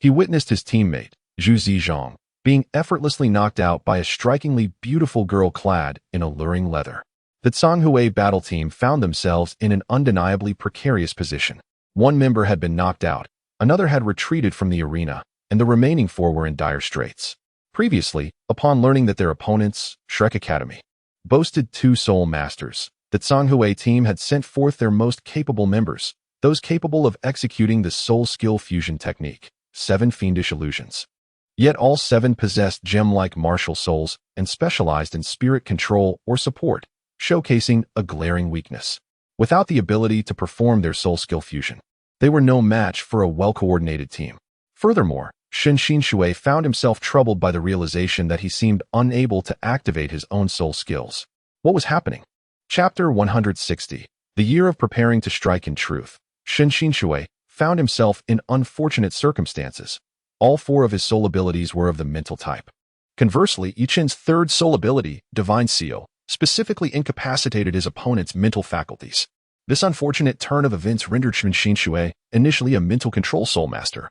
he witnessed his teammate, Zhu Zizhong, being effortlessly knocked out by a strikingly beautiful girl clad in alluring leather. The Songhui battle team found themselves in an undeniably precarious position. One member had been knocked out, another had retreated from the arena, and the remaining four were in dire straits. Previously, upon learning that their opponents, Shrek Academy, boasted two soul masters, the Songhui team had sent forth their most capable members, those capable of executing the soul skill fusion technique, 7 fiendish illusions. Yet all 7 possessed gem-like martial souls and specialized in spirit control or support, showcasing a glaring weakness. Without the ability to perform their soul skill fusion, they were no match for a well-coordinated team. Furthermore, Shen Xinshui found himself troubled by the realization that he seemed unable to activate his own soul skills. What was happening? Chapter 160. The year of preparing to strike in truth. Shen Xinshui found himself in unfortunate circumstances. All 4 of his soul abilities were of the mental type. Conversely, Yichen's third soul ability, Divine Seal, specifically incapacitated his opponent's mental faculties. This unfortunate turn of events rendered Shen Xinshui, initially a mental control soul master,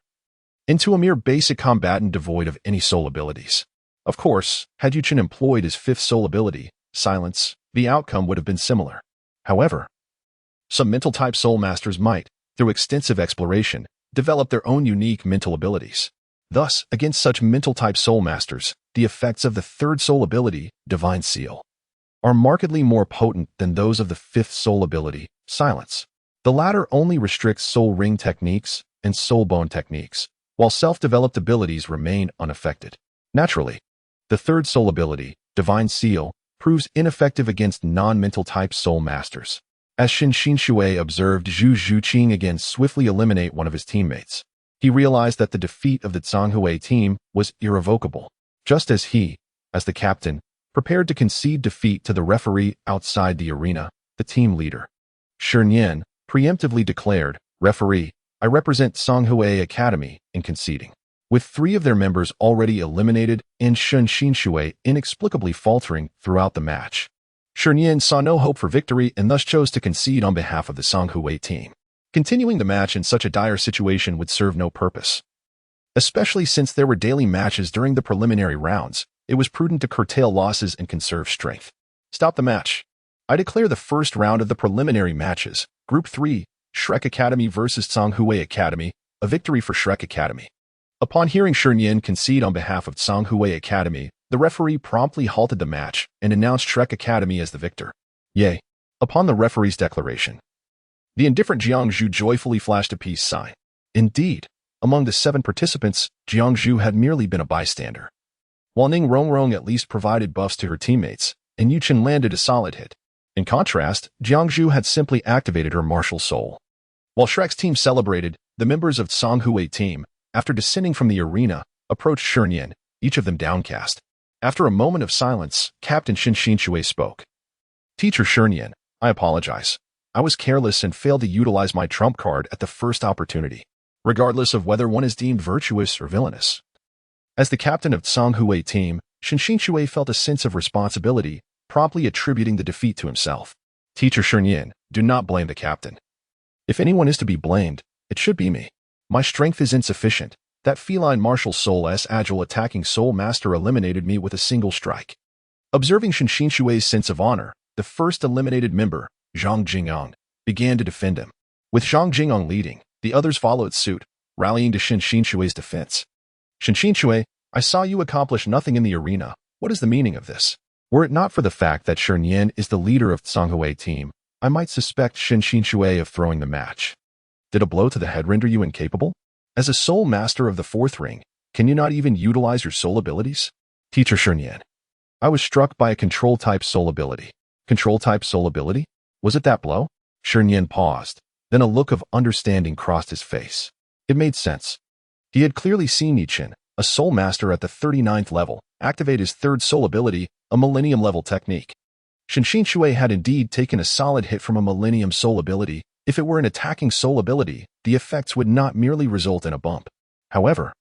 into a mere basic combatant devoid of any soul abilities. Of course, had Yuchen employed his 5th soul ability, Silence, the outcome would have been similar. However, some mental-type soul masters might, through extensive exploration, develop their own unique mental abilities. Thus, against such mental-type soul masters, the effects of the 3rd soul ability, Divine Seal, are markedly more potent than those of the 5th soul ability, Silence. The latter only restricts soul ring techniques and soul bone techniques, while self-developed abilities remain unaffected. Naturally, the 3rd soul ability, Divine Seal, proves ineffective against non-mental type soul masters. As Shen Xinshui observed Zhu Zhiqing again swiftly eliminate one of his teammates, he realized that the defeat of the Songhui team was irrevocable, just as he, as the captain, prepared to concede defeat to the referee outside the arena, the team leader. Shi Nian preemptively declared, "Referee, I represent Songhui Academy in conceding." With 3 of their members already eliminated and Shen Xinshui inexplicably faltering throughout the match, Shi Nian saw no hope for victory and thus chose to concede on behalf of the Songhui team. Continuing the match in such a dire situation would serve no purpose. Especially since there were daily matches during the preliminary rounds, it was prudent to curtail losses and conserve strength. Stop the match. I declare the first round of the preliminary matches, Group 3, Shrek Academy versus Songhui Academy, a victory for Shrek Academy. Upon hearing Shi Nian concede on behalf of Songhui Academy, the referee promptly halted the match and announced Shrek Academy as the victor. Yay! Upon the referee's declaration, the indifferent Jiangzhu joyfully flashed a peace sign. Indeed, among the 7 participants, Jiangzhu had merely been a bystander. While Ning Rongrong at least provided buffs to her teammates, and Yuchen landed a solid hit. In contrast, Jiangzhu had simply activated her martial soul. While Shrek's team celebrated, the members of Songhui team, after descending from the arena, approached Shi Nian, each of them downcast. After a moment of silence, Captain Shen Xinshui spoke. "Teacher Shi Nian, I apologize. I was careless and failed to utilize my trump card at the first opportunity, regardless of whether one is deemed virtuous or villainous." As the captain of Songhui team, Shen Xinshui felt a sense of responsibility, promptly attributing the defeat to himself. "Teacher Shi Nian, do not blame the captain. If anyone is to be blamed, it should be me. My strength is insufficient. That feline martial soul-s agile attacking soul master eliminated me with a single strike." Observing Shen Xinshui's sense of honor, the first eliminated member, Zhang Jing'ang, began to defend him. With Zhang Jing'ang leading, the others followed suit, rallying to Shen Xinshui's defense. "Shen Xinshui, I saw you accomplish nothing in the arena. What is the meaning of this? Were it not for the fact that Shi Nian is the leader of Songhui team, I might suspect Shen Xinshui of throwing the match. Did a blow to the head render you incapable? As a soul master of the 4th ring, can you not even utilize your soul abilities?" "Teacher Shi Nian, I was struck by a control-type soul ability." "Control-type soul ability? Was it that blow? Shernyan paused. Then a look of understanding crossed his face. It made sense. He had clearly seen Yichin, a soul master at the 39th level, activate his third soul ability, a millennium-level technique. Shinshin Shui had indeed taken a solid hit from a millennium soul ability. If it were an attacking soul ability, the effects would not merely result in a bump. However,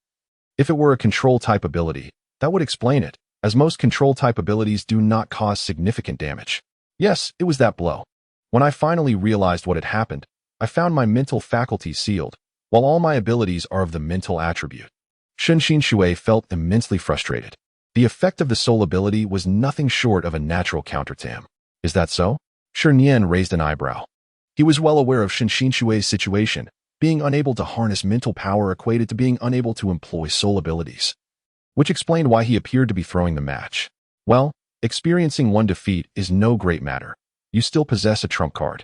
if it were a control-type ability, that would explain it, as most control-type abilities do not cause significant damage. Yes, it was that blow. When I finally realized what had happened, I found my mental faculties sealed, while all my abilities are of the mental attribute. Shinshin Shui felt immensely frustrated. The effect of the soul ability was nothing short of a natural counter to him. Is that so? Shernyan raised an eyebrow. He was well aware of Shinshin Shui's situation. Being unable to harness mental power equated to being unable to employ soul abilities, which explained why he appeared to be throwing the match. Well, experiencing one defeat is no great matter. You still possess a trump card.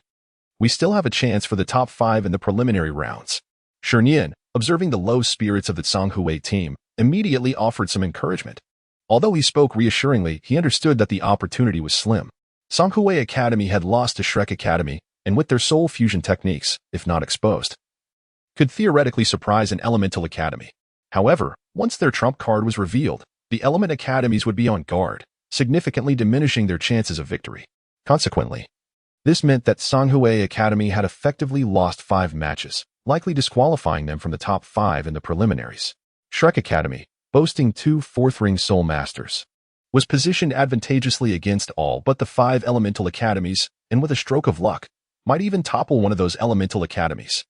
We still have a chance for the top 5 in the preliminary rounds. Shernyan, observing the low spirits of the Songhui team, immediately offered some encouragement. Although he spoke reassuringly, he understood that the opportunity was slim. Songhui Academy had lost to Shrek Academy, and with their soul fusion techniques, if not exposed, could theoretically surprise an Elemental Academy. However, once their trump card was revealed, the Element Academies would be on guard, significantly diminishing their chances of victory. Consequently, this meant that Songhui Academy had effectively lost 5 matches, likely disqualifying them from the top 5 in the preliminaries. Shrek Academy, boasting 2 fourth-ring soul masters, was positioned advantageously against all but the 5 Elemental Academies, and with a stroke of luck, might even topple one of those Elemental Academies.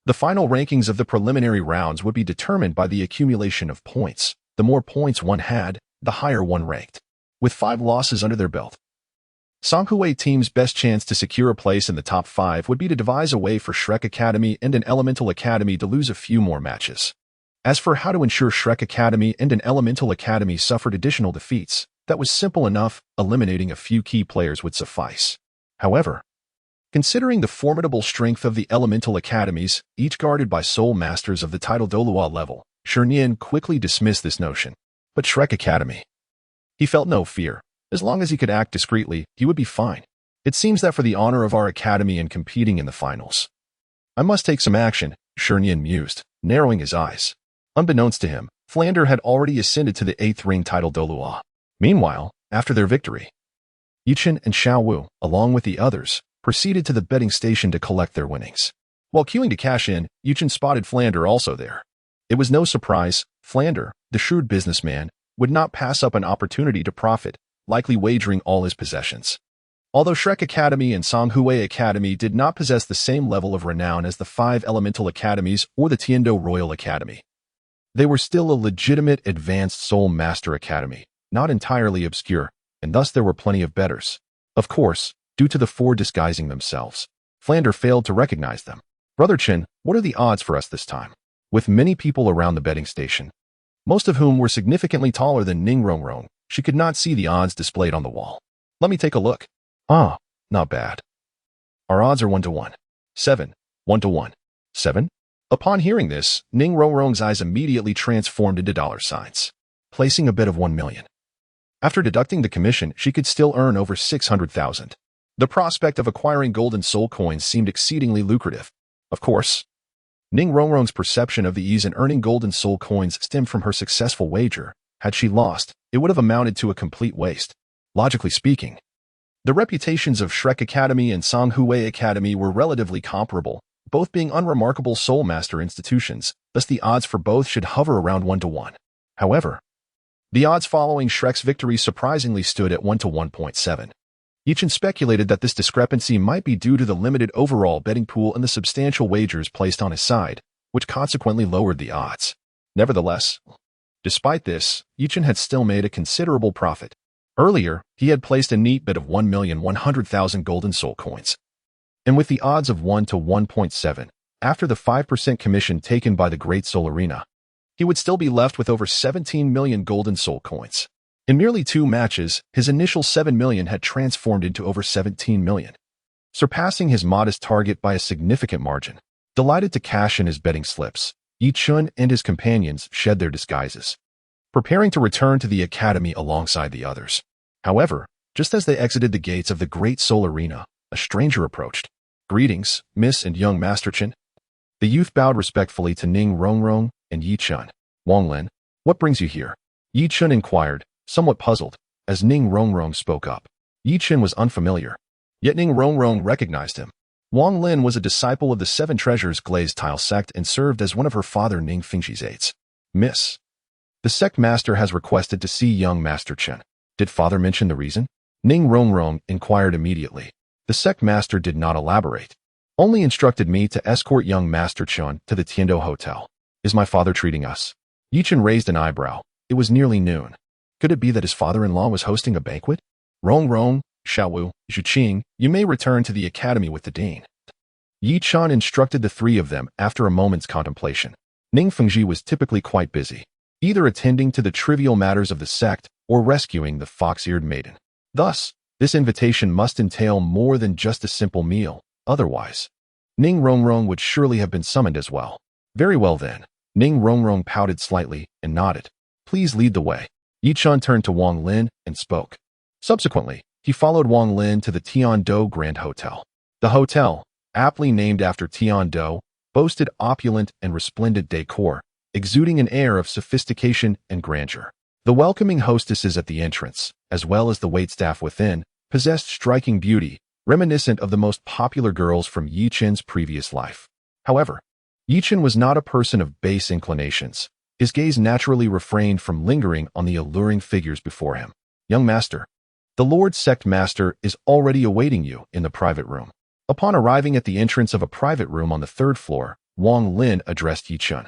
The final rankings of the preliminary rounds would be determined by the accumulation of points. The more points one had, the higher one ranked. With 5 losses under their belt, Songhui team's best chance to secure a place in the top 5 would be to devise a way for Shrek Academy and an Elemental Academy to lose a few more matches. As for how to ensure Shrek Academy and an Elemental Academy suffered additional defeats, that was simple enough. Eliminating a few key players would suffice. However, considering the formidable strength of the Elemental Academies, each guarded by soul masters of the title Douluo level, Shernyan quickly dismissed this notion. But Shrek Academy? He felt no fear. As long as he could act discreetly, he would be fine. It seems that for the honor of our academy and competing in the finals, I must take some action, Shernyan mused, narrowing his eyes. Unbeknownst to him, Flander had already ascended to the 8th ring title Douluo. Meanwhile, after their victory, Yichin and Xiao Wu, along with the others, proceeded to the betting station to collect their winnings. While queuing to cash in, Yichin spotted Flander also there. It was no surprise. Flander, the shrewd businessman, would not pass up an opportunity to profit, likely wagering all his possessions. Although Shrek Academy and Songhui Academy did not possess the same level of renown as the 5 Elemental Academies or the Tiando Royal Academy, they were still a legitimate advanced Soul Master Academy, not entirely obscure, and thus there were plenty of bettors. Of course, due to the 4 disguising themselves, Flander failed to recognize them. Brother Chin, what are the odds for us this time? With many people around the betting station, most of whom were significantly taller than Ning Rongrong, she could not see the odds displayed on the wall. Let me take a look. Ah, not bad. Our odds are 1-1. 7. 1-1. 7? Upon hearing this, Ning Rongrong's eyes immediately transformed into dollar signs, placing a bet of 1 million. After deducting the commission, she could still earn over 600,000. The prospect of acquiring golden soul coins seemed exceedingly lucrative. Of course, Ning Rongrong's perception of the ease in earning golden soul coins stemmed from her successful wager. Had she lost, it would have amounted to a complete waste. Logically speaking, the reputations of Shrek Academy and Songhui Academy were relatively comparable, both being unremarkable soul master institutions, thus the odds for both should hover around 1-1. However, the odds following Shrek's victory surprisingly stood at 1-1.7. Yichin speculated that this discrepancy might be due to the limited overall betting pool and the substantial wagers placed on his side, which consequently lowered the odds. Nevertheless, despite this, Yichin had still made a considerable profit. Earlier, he had placed a neat bet of 1,100,000 golden soul coins. And with the odds of 1-1.7, after the 5% commission taken by the Great Soul Arena, he would still be left with over 17 million golden soul coins. In merely 2 matches, his initial 7 million had transformed into over 17 million, surpassing his modest target by a significant margin. Delighted to cash in his betting slips, Yichun and his companions shed their disguises, preparing to return to the academy alongside the others. However, just as they exited the gates of the Great Soul Arena, a stranger approached. "Greetings, Miss and young Master Chen." The youth bowed respectfully to Ning Rongrong and Yi Chun. "Wang Lin, what brings you here?" Yi Chun inquired, somewhat puzzled, as Ning Rongrong spoke up. Yi Chun was unfamiliar, yet Ning Rongrong recognized him. Wang Lin was a disciple of the Seven Treasures Glazed Tile sect and served as one of her father Ning Fengxi's aides. "Miss, the sect master has requested to see young Master Chen. Did father mention the reason?" Ning Rongrong inquired immediately. The sect master did not elaborate, only instructed me to escort young Master Chen to the Tiando Hotel. "Is my father treating us?" Yi Chen raised an eyebrow. It was nearly noon. Could it be that his father-in-law was hosting a banquet? "Rongrong, Xiaowu, Zhuqing, you may return to the academy with the dean." Yi Chen instructed the three of them after a moment's contemplation. Ning Fengxi was typically quite busy, either attending to the trivial matters of the sect or rescuing the fox-eared maiden. Thus, this invitation must entail more than just a simple meal. Otherwise, Ning Rongrong would surely have been summoned as well. "Very well then." Ning Rongrong pouted slightly and nodded. "Please lead the way." Yi Chen turned to Wang Lin and spoke. Subsequently, he followed Wang Lin to the Tiando Grand Hotel. The hotel, aptly named after Tiando, boasted opulent and resplendent decor, exuding an air of sophistication and grandeur. The welcoming hostesses at the entrance, as well as the waitstaff within, possessed striking beauty, reminiscent of the most popular girls from Yi Chen's previous life. However, Yi Chen was not a person of base inclinations. His gaze naturally refrained from lingering on the alluring figures before him. "Young master, the Lord Sect Master is already awaiting you in the private room." Upon arriving at the entrance of a private room on the third floor, Wang Lin addressed Yi Chen.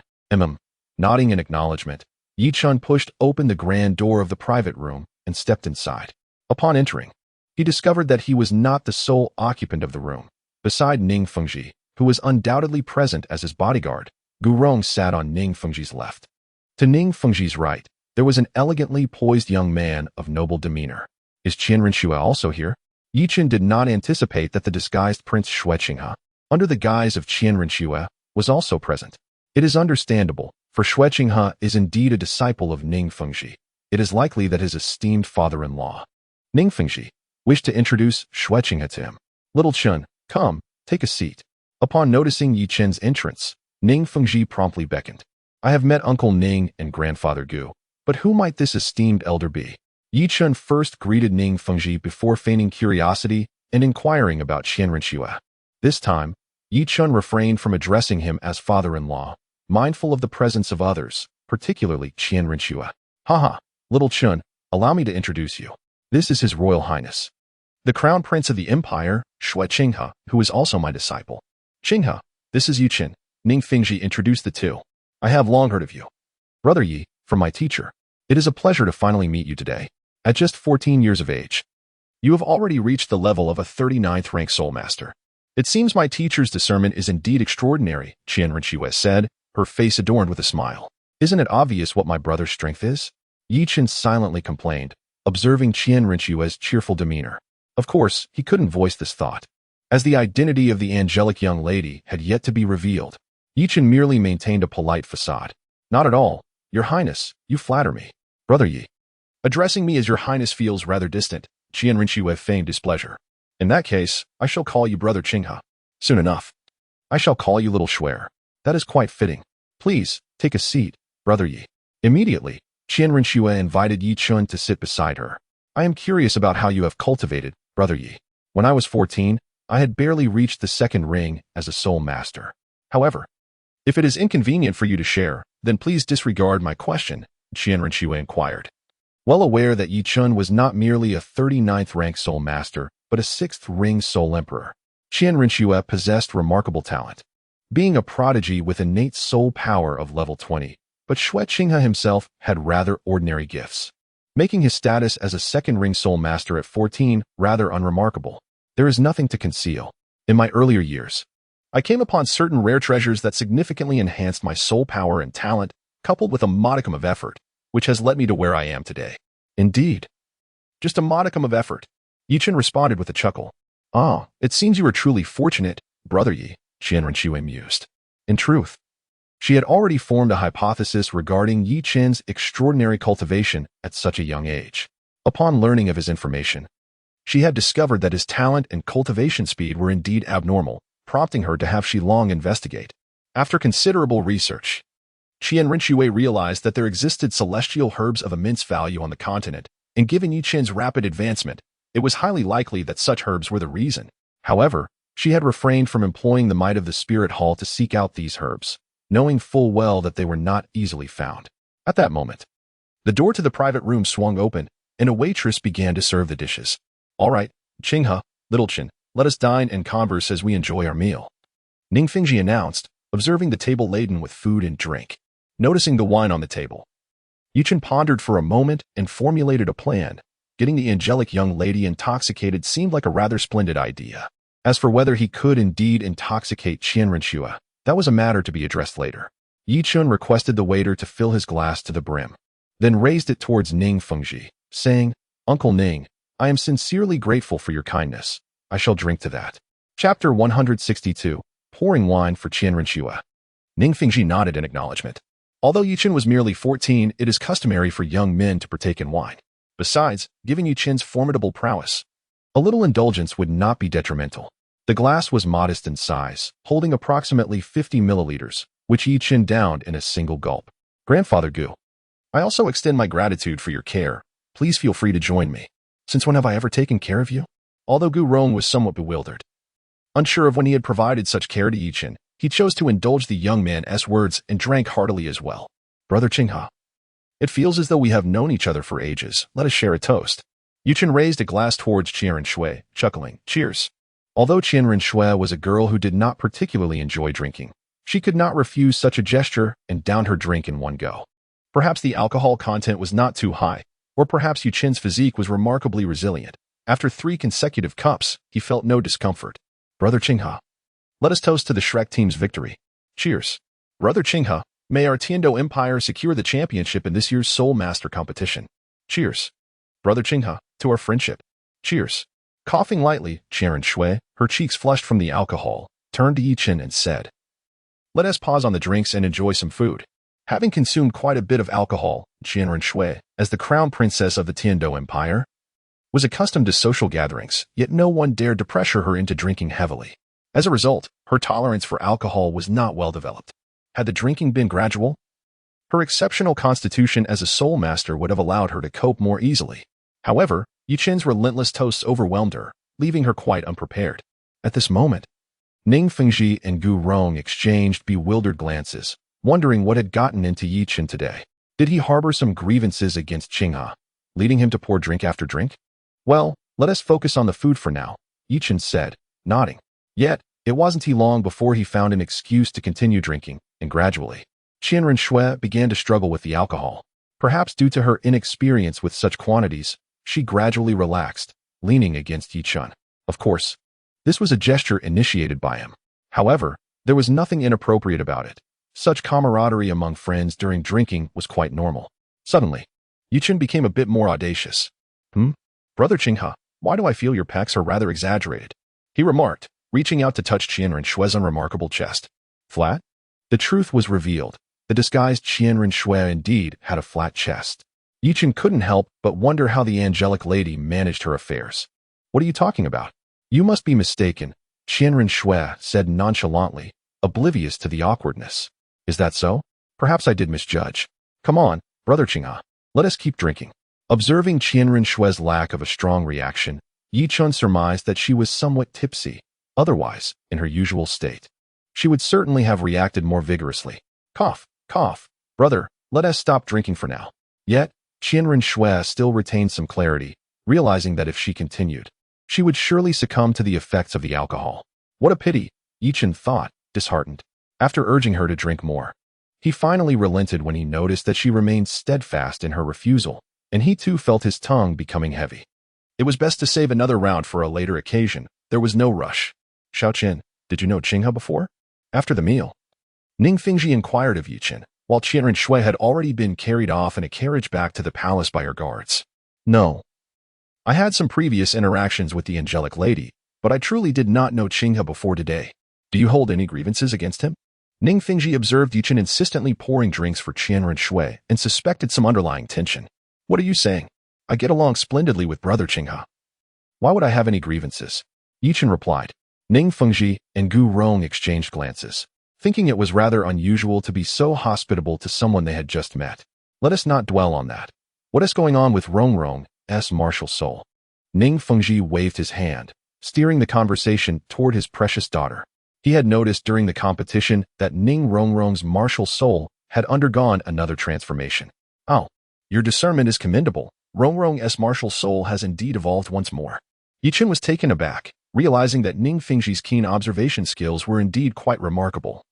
Nodding in acknowledgement, Yi Chen pushed open the grand door of the private room and stepped inside. Upon entering, he discovered that he was not the sole occupant of the room. Beside Ning Fengxi, who was undoubtedly present as his bodyguard, Gu Rong sat on Ning Fengxi's left. To Ning Fengxi's right, there was an elegantly poised young man of noble demeanor. "Is Qian Renxue also here?" Yi Chen did not anticipate that the disguised Prince Xue Qinghe, under the guise of Qian Renxue, was also present. It is understandable, for Xue Qinghe is indeed a disciple of Ning Fengxi. It is likely that his esteemed father-in-law, Ning Fengxi, wished to introduce Xue Qinghe to him. "Little Chen, come, take a seat." Upon noticing Yi Chen's entrance, Ning Fengxi promptly beckoned. "I have met Uncle Ning and Grandfather Gu, but who might this esteemed elder be?" Yi Chen first greeted Ning Fengxi before feigning curiosity and inquiring about Qian Renxue. This time, Yi Chen refrained from addressing him as father-in-law, mindful of the presence of others, particularly Qian Renxue. "Haha, little Chen, allow me to introduce you. This is His Royal Highness, the Crown Prince of the Empire, Xue Qinghe, who is also my disciple." "Qinghe, this is Yi Chen." Ning Fengxi introduced the two. "I have long heard of you, Brother Yi, from my teacher. It is a pleasure to finally meet you today. At just 14 years of age, you have already reached the level of a 39th rank soul master. It seems my teacher's discernment is indeed extraordinary," Qian Renxue said, her face adorned with a smile. "Isn't it obvious what my brother's strength is?" Yi Chen silently complained, observing Qian Renxue's cheerful demeanor. Of course, he couldn't voice this thought, as the identity of the angelic young lady had yet to be revealed. Yi Chen merely maintained a polite facade. "Not at all, Your Highness, you flatter me. Brother Yi, addressing me as Your Highness feels rather distant." Qian Renxue feigned displeasure. "In that case, I shall call you Brother Qinghe. Soon enough, I shall call you Little Xue. That is quite fitting. Please, take a seat, Brother Yi." Immediately, Qian Renxue invited Yi Chen to sit beside her. "I am curious about how you have cultivated, Brother Yi. When I was 14, I had barely reached the second ring as a soul master. However, if it is inconvenient for you to share, then please disregard my question," Qian Renxue inquired. Well aware that Yi Chen was not merely a 39th rank soul master, but a 6th ring soul emperor, Qian Renxue possessed remarkable talent, being a prodigy with innate soul power of level 20, but Xue Qinghe himself had rather ordinary gifts, making his status as a 2nd ring soul master at 14 rather unremarkable. There is nothing to conceal. In my earlier years, I came upon certain rare treasures that significantly enhanced my soul power and talent, coupled with a modicum of effort, which has led me to where I am today. Indeed. Just a modicum of effort. Yi Chen responded with a chuckle. "Ah, it seems you are truly fortunate, Brother Yi," Qian Renxue mused. In truth, she had already formed a hypothesis regarding Yi Chen's extraordinary cultivation at such a young age. Upon learning of his information, She had discovered that his talent and cultivation speed were indeed abnormal, prompting her to have Shilong investigate. After considerable research, Qian Rinxue realized that there existed celestial herbs of immense value on the continent, and given Yichen's rapid advancement, it was highly likely that such herbs were the reason. However, she had refrained from employing the might of the spirit hall to seek out these herbs, knowing full well that they were not easily found. At that moment, the door to the private room swung open, and a waitress began to serve the dishes. "All right, Qinghe, Little Chen, let us dine and converse as we enjoy our meal," Ning Fingji announced, observing the table laden with food and drink. Noticing the wine on the table, Yichen pondered for a moment and formulated a plan. Getting the angelic young lady intoxicated seemed like a rather splendid idea. As for whether he could indeed intoxicate Qian Rinxue, that was a matter to be addressed later. Yichun requested the waiter to fill his glass to the brim, then raised it towards Ning Fengji, saying, "Uncle Ning, I am sincerely grateful for your kindness. I shall drink to that." Chapter 162, Pouring Wine for Qian Rinxue. Ning Fengji nodded in acknowledgement. Although Yichen was merely 14, it is customary for young men to partake in wine. Besides, given Yichen's formidable prowess, a little indulgence would not be detrimental. The glass was modest in size, holding approximately 50 milliliters, which Yichen downed in a single gulp. "Grandfather Gu, I also extend my gratitude for your care. Please feel free to join me. Since when have I ever taken care of you?" Although Gu Rong was somewhat bewildered, unsure of when he had provided such care to Yichen, he chose to indulge the young man's words and drank heartily as well. "Brother Qinghe, it feels as though we have known each other for ages. Let us share a toast." Yichen raised a glass towards Qian Rinxue, chuckling, "Cheers." Although Qian Rinxue was a girl who did not particularly enjoy drinking, she could not refuse such a gesture and downed her drink in one go. Perhaps the alcohol content was not too high, or perhaps Yichen's physique was remarkably resilient. After 3 consecutive cups, he felt no discomfort. "Brother Qinghe, let us toast to the Shrek team's victory. Cheers." "Brother Qinghe, may our Tiando Empire secure the championship in this year's Soul Master competition." "Cheers." "Brother Qinghe, to our friendship." "Cheers." Coughing lightly, Qian Rinxue, her cheeks flushed from the alcohol, turned to Yichen and said, "Let us pause on the drinks and enjoy some food." Having consumed quite a bit of alcohol, Qian Rinxue, as the crown princess of the Tiando Empire, was accustomed to social gatherings, yet no one dared to pressure her into drinking heavily. As a result, her tolerance for alcohol was not well developed. Had the drinking been gradual, her exceptional constitution as a soul master would have allowed her to cope more easily. However, Yichen's relentless toasts overwhelmed her, leaving her quite unprepared. At this moment, Ning Fengji and Gu Rong exchanged bewildered glances, wondering what had gotten into Yichen today. Did he harbor some grievances against Qinghe, leading him to pour drink after drink? "Well, let us focus on the food for now," Yichen said, nodding. Yet, it wasn't long before he found an excuse to continue drinking, and gradually, Qian Rinxue began to struggle with the alcohol. Perhaps due to her inexperience with such quantities, she gradually relaxed, leaning against Yichen. Of course, this was a gesture initiated by him. However, there was nothing inappropriate about it. Such camaraderie among friends during drinking was quite normal. Suddenly, Yichen became a bit more audacious. "Brother Qinghe, why do I feel your pecs are rather exaggerated?" he remarked, reaching out to touch Qian Rinxue's unremarkable chest. Flat? The truth was revealed. The disguised Qian Rinxue indeed had a flat chest. Yichen couldn't help but wonder how the angelic lady managed her affairs. "What are you talking about?" "You must be mistaken," Qian Rinxue said nonchalantly, oblivious to the awkwardness. "Is that so? Perhaps I did misjudge. Come on, Brother Qinghe, let us keep drinking." Observing Qian Rinxue's lack of a strong reaction, Yichen surmised that she was somewhat tipsy. Otherwise, in her usual state, she would certainly have reacted more vigorously. Cough, cough. "Brother, let us stop drinking for now." Yet, Qian Rinxue still retained some clarity, realizing that if she continued, she would surely succumb to the effects of the alcohol. What a pity, Yichen thought, disheartened. After urging her to drink more, he finally relented when he noticed that she remained steadfast in her refusal, and he too felt his tongue becoming heavy. It was best to save another round for a later occasion. There was no rush. "Xiaoqian, did you know Qinghe before?" After the meal, Ning Fengji inquired of Yichen, while Qian Rinxue had already been carried off in a carriage back to the palace by her guards. "No. I had some previous interactions with the angelic lady, but I truly did not know Qinghe before today. Do you hold any grievances against him?" Ning Fengji observed Yichen insistently pouring drinks for Qian Rinxue and suspected some underlying tension. "What are you saying? I get along splendidly with Brother Qinghe." Why would I have any grievances? Yichen replied. Ning Fengji and Gu Rong exchanged glances, thinking it was rather unusual to be so hospitable to someone they had just met. Let us not dwell on that. What is going on with Rong's martial soul? Ning Fengji waved his hand, steering the conversation toward his precious daughter. He had noticed during the competition that Ning Rong's martial soul had undergone another transformation. Oh, your discernment is commendable. Rong's martial soul has indeed evolved once more. Yichen was taken aback, realizing that Ning Fengji's keen observation skills were indeed quite remarkable,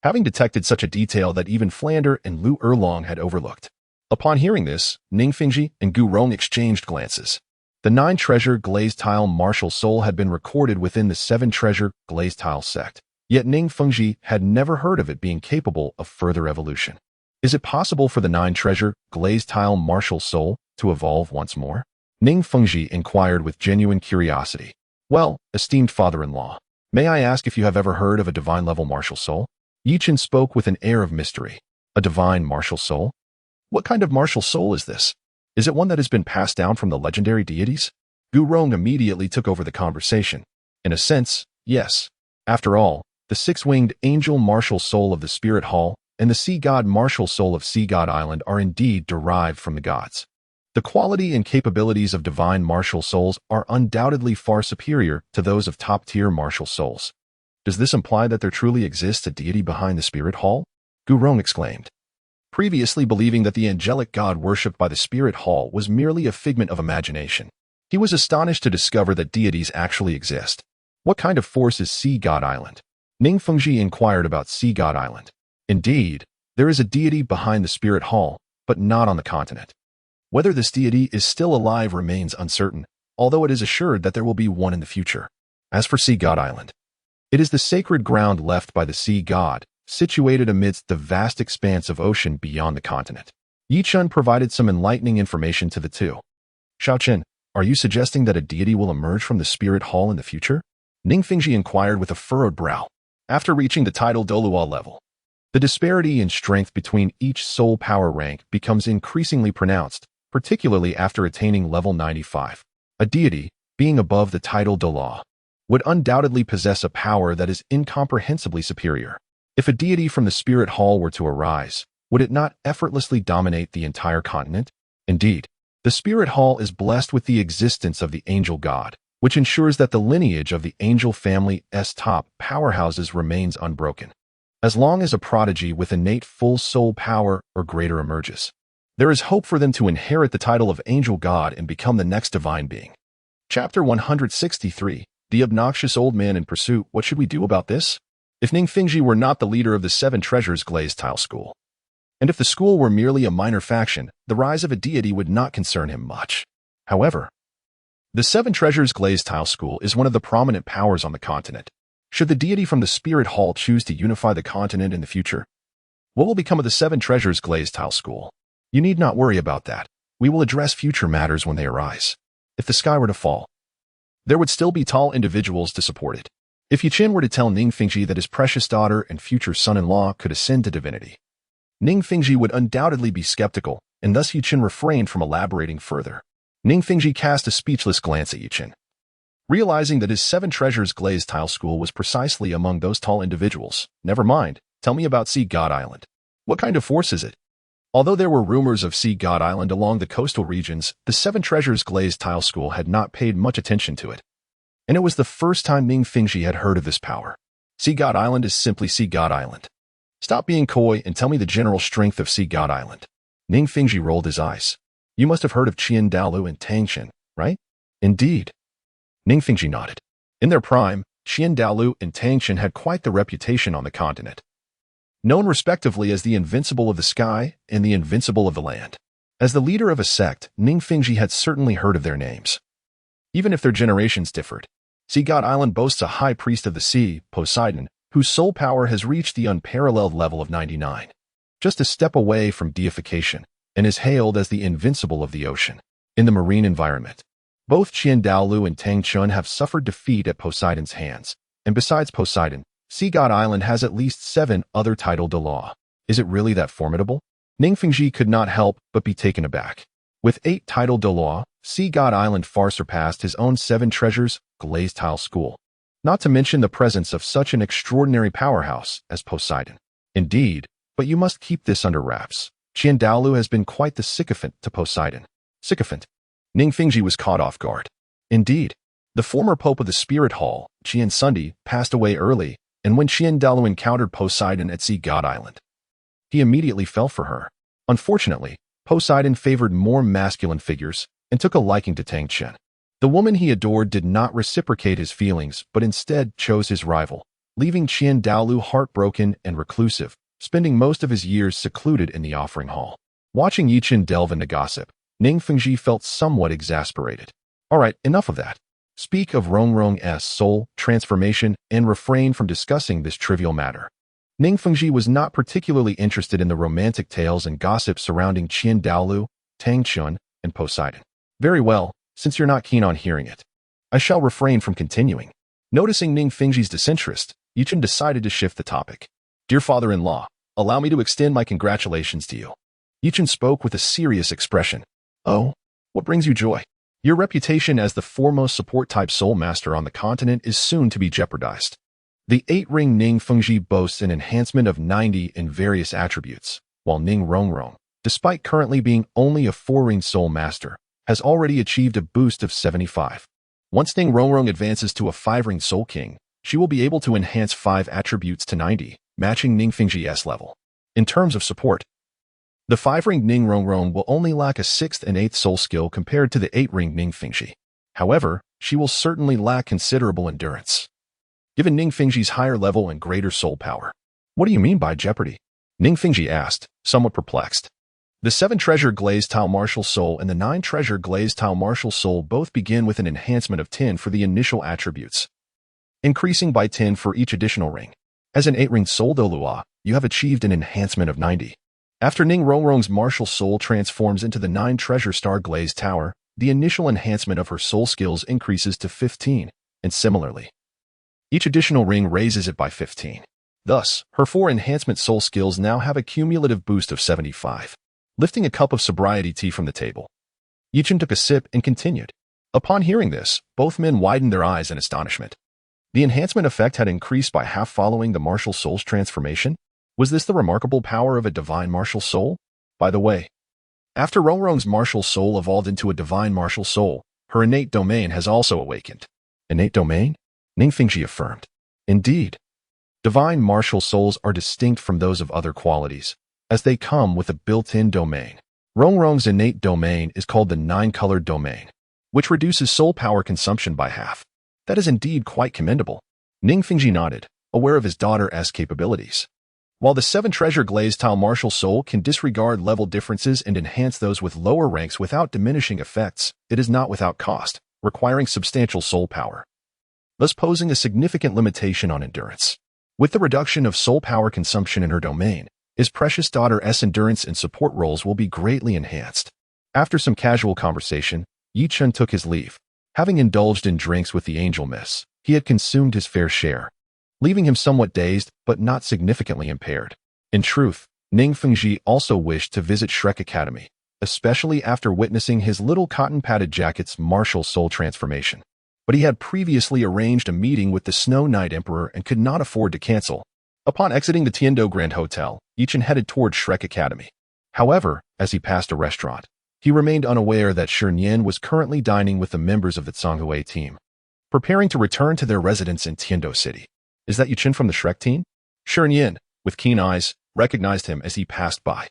having detected such a detail that even Flander and Lu Erlong had overlooked. Upon hearing this, Ning Fengji and Gu Rong exchanged glances. The 9-treasure glazed tile martial soul had been recorded within the 7-treasure glazed tile sect, yet Ning Fengji had never heard of it being capable of further evolution. Is it possible for the 9-treasure glazed tile martial soul to evolve once more? Ning Fengji inquired with genuine curiosity. Well, esteemed father-in-law, may I ask if you have ever heard of a divine-level martial soul? Yichen spoke with an air of mystery. A divine martial soul? What kind of martial soul is this? Is it one that has been passed down from the legendary deities? Gu Rong immediately took over the conversation. In a sense, yes. After all, the 6-winged angel martial soul of the Spirit Hall and the sea god martial soul of Sea God Island are indeed derived from the gods. The quality and capabilities of divine martial souls are undoubtedly far superior to those of top-tier martial souls. Does this imply that there truly exists a deity behind the Spirit Hall? Gu Rong exclaimed. Previously believing that the angelic god worshipped by the Spirit Hall was merely a figment of imagination, he was astonished to discover that deities actually exist. What kind of force is Sea God Island? Ning Fengji inquired about Sea God Island. Indeed, there is a deity behind the Spirit Hall, but not on the continent. Whether this deity is still alive remains uncertain, although it is assured that there will be one in the future. As for Sea God Island, it is the sacred ground left by the sea god, situated amidst the vast expanse of ocean beyond the continent. Yichen provided some enlightening information to the two. Xiaochen, are you suggesting that a deity will emerge from the Spirit Hall in the future? Ning Fengji inquired with a furrowed brow. After reaching the title Douluo level, the disparity in strength between each soul power rank becomes increasingly pronounced, particularly after attaining level 95. A deity, being above the title Douluo, would undoubtedly possess a power that is incomprehensibly superior. If a deity from the Spirit Hall were to arise, would it not effortlessly dominate the entire continent? Indeed, the Spirit Hall is blessed with the existence of the angel god, which ensures that the lineage of the angel family's top powerhouses remains unbroken. As long as a prodigy with innate full soul power or greater emerges, there is hope for them to inherit the title of angel god and become the next divine being. Chapter 163, The Obnoxious Old Man in Pursuit. What should we do about this? If Ning Fengji were not the leader of the 7 Treasures Glazed Tile School, and if the school were merely a minor faction, the rise of a deity would not concern him much. However, the 7 Treasures Glazed Tile School is one of the prominent powers on the continent. Should the deity from the Spirit Hall choose to unify the continent in the future, what will become of the 7 Treasures Glazed Tile School? You need not worry about that. We will address future matters when they arise. If the sky were to fall, there would still be tall individuals to support it. If Yichen were to tell Ning Fengji that his precious daughter and future son-in-law could ascend to divinity, Ning Fengji would undoubtedly be skeptical, and thus Yichen refrained from elaborating further. Ning Fengji cast a speechless glance at Yichen. Realizing that his 7 Treasures Glazed Tile School was precisely among those tall individuals. Never mind, tell me about Sea God Island. What kind of force is it? Although there were rumors of Sea God Island along the coastal regions, the 7 Treasures Glazed Tile School had not paid much attention to it. And it was the first time Ning Fengji had heard of this power. Sea God Island is simply Sea God Island. Stop being coy and tell me the general strength of Sea God Island. Ning Fengji rolled his eyes. You must have heard of Douluo and Tangshan, right? Indeed. Ning Fengji nodded. In their prime, Douluo and Tangshan had quite the reputation on the continent, known respectively as the Invincible of the Sky and the Invincible of the Land. As the leader of a sect, Ning Fengji had certainly heard of their names, even if their generations differed. Sea God Island boasts a high priest of the sea, Poseidon, whose soul power has reached the unparalleled level of 99, just a step away from deification, and is hailed as the Invincible of the ocean. In the marine environment, both Douluo and Tangshan have suffered defeat at Poseidon's hands, and besides Poseidon, Sea God Island has at least 7 other titled Douluo. Is it really that formidable? Ning Fengji could not help but be taken aback. With 8 titled Douluo, Sea God Island far surpassed his own 7 treasures, glazed tile school. Not to mention the presence of such an extraordinary powerhouse as Poseidon. Indeed, but you must keep this under wraps. Qian Douluo has been quite the sycophant to Poseidon. Sycophant. Ning Fengji was caught off guard. Indeed, the former pope of the Spirit Hall, Qian Sundi, passed away early, and when Qian Douluo encountered Poseidon at Sea God Island, he immediately fell for her. Unfortunately, Poseidon favored more masculine figures and took a liking to Tang Chen. The woman he adored did not reciprocate his feelings, but instead chose his rival, leaving Qian Douluo heartbroken and reclusive, spending most of his years secluded in the offering hall. Watching Yichen delve into gossip, Ning Fengji felt somewhat exasperated. Alright, enough of that. Speak of Rongrong's soul, transformation, and refrain from discussing this trivial matter. Ning Fengji was not particularly interested in the romantic tales and gossip surrounding Qian Douluo, Tang Chun, and Poseidon. Very well, since you're not keen on hearing it, I shall refrain from continuing. Noticing Ning Fengji's disinterest, Yichen decided to shift the topic. Dear father-in-law, allow me to extend my congratulations to you. Yichen spoke with a serious expression. Oh, what brings you joy? Your reputation as the foremost support-type soul master on the continent is soon to be jeopardized. The 8-ring Ning Fengji boasts an enhancement of 90 in various attributes, while Ning Rongrong, despite currently being only a 4-ring soul master, has already achieved a boost of 75. Once Ning Rongrong advances to a 5-ring soul king, she will be able to enhance 5 attributes to 90, matching Ning Fengji's level. In terms of support, the 5-ring Ning Rongrong will only lack a 6th and 8th soul skill compared to the 8-ring Ning Fengji. However, she will certainly lack considerable endurance, given Ning Fengji's higher level and greater soul power. What do you mean by jeopardy? Ning Fengji asked, somewhat perplexed. The 7-treasure glazed tile martial soul and the 9-treasure glazed tile martial soul both begin with an enhancement of 10 for the initial attributes, increasing by 10 for each additional ring. As an 8-ring soul Douluo, you have achieved an enhancement of 90. After Ning Rongrong's martial soul transforms into the 9-treasure star glazed tower, the initial enhancement of her soul skills increases to 15, and similarly, each additional ring raises it by 15. Thus, her 4 enhancement soul skills now have a cumulative boost of 75. Lifting a cup of sobriety tea from the table, Yichen took a sip and continued. Upon hearing this, both men widened their eyes in astonishment. The enhancement effect had increased by half following the martial soul's transformation. Was this the remarkable power of a divine martial soul? By the way, after Rongrong's martial soul evolved into a divine martial soul, her innate domain has also awakened. Innate domain? Ning Fengji affirmed. Indeed, divine martial souls are distinct from those of other qualities, as they come with a built-in domain. Rongrong's innate domain is called the 9-colored domain, which reduces soul power consumption by half. That is indeed quite commendable. Ning Fengji nodded, aware of his daughter's capabilities. While the 7-treasure glazed tile martial soul can disregard level differences and enhance those with lower ranks without diminishing effects, it is not without cost, requiring substantial soul power, thus posing a significant limitation on endurance. With the reduction of soul power consumption in her domain, his precious daughter's endurance and support roles will be greatly enhanced. After some casual conversation, Yichen took his leave. Having indulged in drinks with the angel miss, he had consumed his fair share, leaving him somewhat dazed but not significantly impaired. In truth, Ning Fengji also wished to visit Shrek Academy, especially after witnessing his little cotton-padded jacket's martial soul transformation. But he had previously arranged a meeting with the Snow Knight Emperor and could not afford to cancel. Upon exiting the Tiando Grand Hotel, Yichen headed toward Shrek Academy. However, as he passed a restaurant, he remained unaware that Shernyan was currently dining with the members of the Zhonghui team, preparing to return to their residence in Tiando City. Is that Yichen from the Shrek team? Shernyan, with keen eyes, recognized him as he passed by.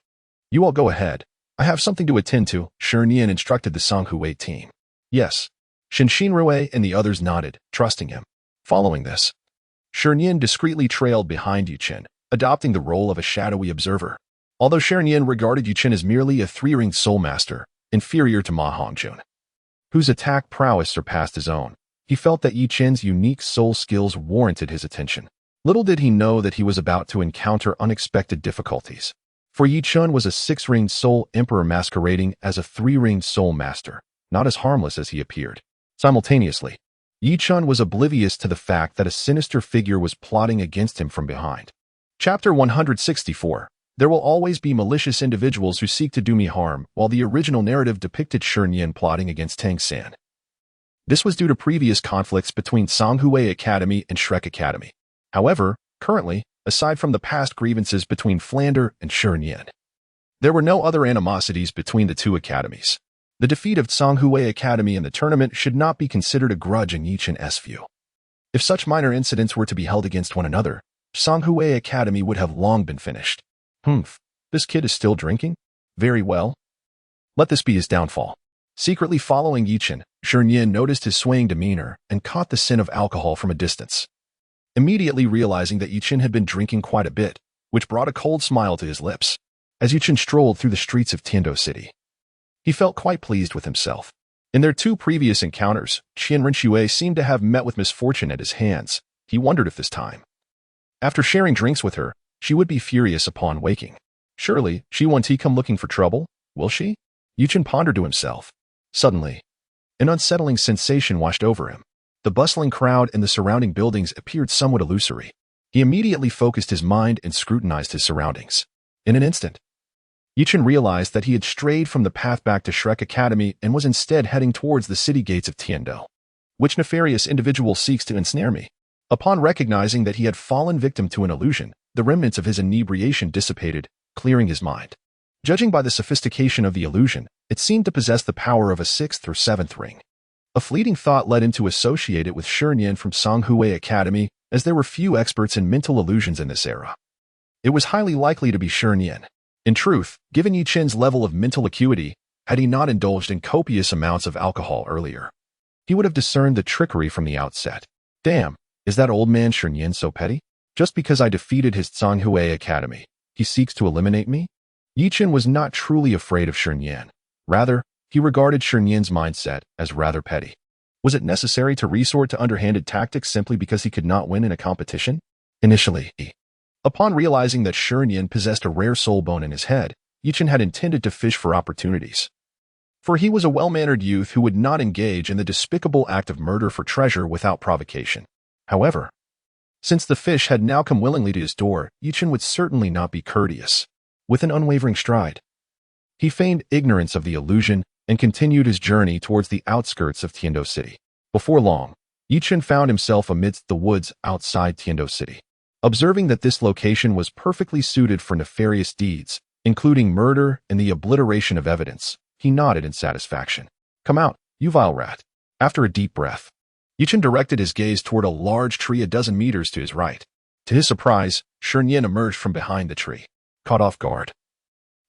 You all go ahead. I have something to attend to, Shernyan instructed the Zhonghui team. Yes. Shinshinrui and the others nodded, trusting him. Following this, Shernyan discreetly trailed behind Yichen, adopting the role of a shadowy observer. Although Shernyan regarded Yichen as merely a 3-ring soul master, inferior to Ma Hongjun, whose attack prowess surpassed his own, he felt that Yichen's unique soul skills warranted his attention. Little did he know that he was about to encounter unexpected difficulties. For Yichen was a 6-ring soul emperor masquerading as a 3-ring soul master, not as harmless as he appeared. Simultaneously, Yichen was oblivious to the fact that a sinister figure was plotting against him from behind. Chapter 164. There will always be malicious individuals who seek to do me harm, while the original narrative depicted Shi Nian plotting against Tang San. This was due to previous conflicts between Songhui Academy and Shrek Academy. However, currently, aside from the past grievances between Flander and Shi Nian, there were no other animosities between the two academies. The defeat of Songhui Academy in the tournament should not be considered a grudge in Yichen's view. If such minor incidents were to be held against one another, Songhui Academy would have long been finished. This kid is still drinking? Very well. Let this be his downfall. Secretly following Yichen, Shi Nian noticed his swaying demeanor and caught the scent of alcohol from a distance. Immediately realizing that Yichen had been drinking quite a bit, which brought a cold smile to his lips. As Yichen strolled through the streets of Tiando City, he felt quite pleased with himself. In their two previous encounters, Qian Renxue seemed to have met with misfortune at his hands. He wondered if this time, after sharing drinks with her, she would be furious upon waking. Surely, she won't come looking for trouble, will she? Yichen pondered to himself. Suddenly, an unsettling sensation washed over him. The bustling crowd and the surrounding buildings appeared somewhat illusory. He immediately focused his mind and scrutinized his surroundings. In an instant, Yichen realized that he had strayed from the path back to Shrek Academy and was instead heading towards the city gates of Tiando. Which nefarious individual seeks to ensnare me? Upon recognizing that he had fallen victim to an illusion, the remnants of his inebriation dissipated, clearing his mind. Judging by the sophistication of the illusion, it seemed to possess the power of a 6th or 7th ring. A fleeting thought led him to associate it with Shi Nian from Songhui Academy, as there were few experts in mental illusions in this era. It was highly likely to be Shi Nian. In truth, given Yichen's level of mental acuity, had he not indulged in copious amounts of alcohol earlier, he would have discerned the trickery from the outset. Damn, is that old man Shi Nian so petty? Just because I defeated his Songhui Academy, he seeks to eliminate me? Yichen was not truly afraid of Shi Nian. Rather, he regarded Shi Nian's mindset as rather petty. Was it necessary to resort to underhanded tactics simply because he could not win in a competition? Initially, upon realizing that Shi Nian possessed a rare soul bone in his head, Yichen had intended to fish for opportunities. For he was a well-mannered youth who would not engage in the despicable act of murder for treasure without provocation. However, since the fish had now come willingly to his door, Yichen would certainly not be courteous. With an unwavering stride, he feigned ignorance of the illusion and continued his journey towards the outskirts of Tiando City. Before long, Yichen found himself amidst the woods outside Tiando City. Observing that this location was perfectly suited for nefarious deeds, including murder and the obliteration of evidence, he nodded in satisfaction. Come out, you vile rat. After a deep breath, Yichen directed his gaze toward a large tree a dozen meters to his right. To his surprise, Shi Nian emerged from behind the tree. Caught off guard,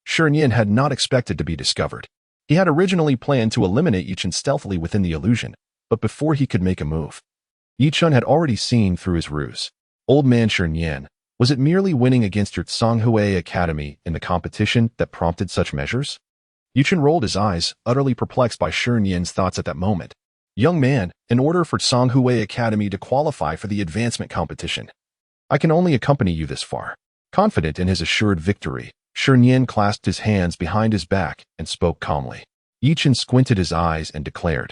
Shi Nian had not expected to be discovered. He had originally planned to eliminate Yichen stealthily within the illusion, but before he could make a move, Yichen had already seen through his ruse. Old man Shi Nian, was it merely winning against your Songhui Academy in the competition that prompted such measures? Yichen rolled his eyes, utterly perplexed by Shi Nian's thoughts at that moment. Young man, in order for Songhui Academy to qualify for the advancement competition, I can only accompany you this far. Confident in his assured victory, Shi Nian clasped his hands behind his back and spoke calmly. Yichen squinted his eyes and declared,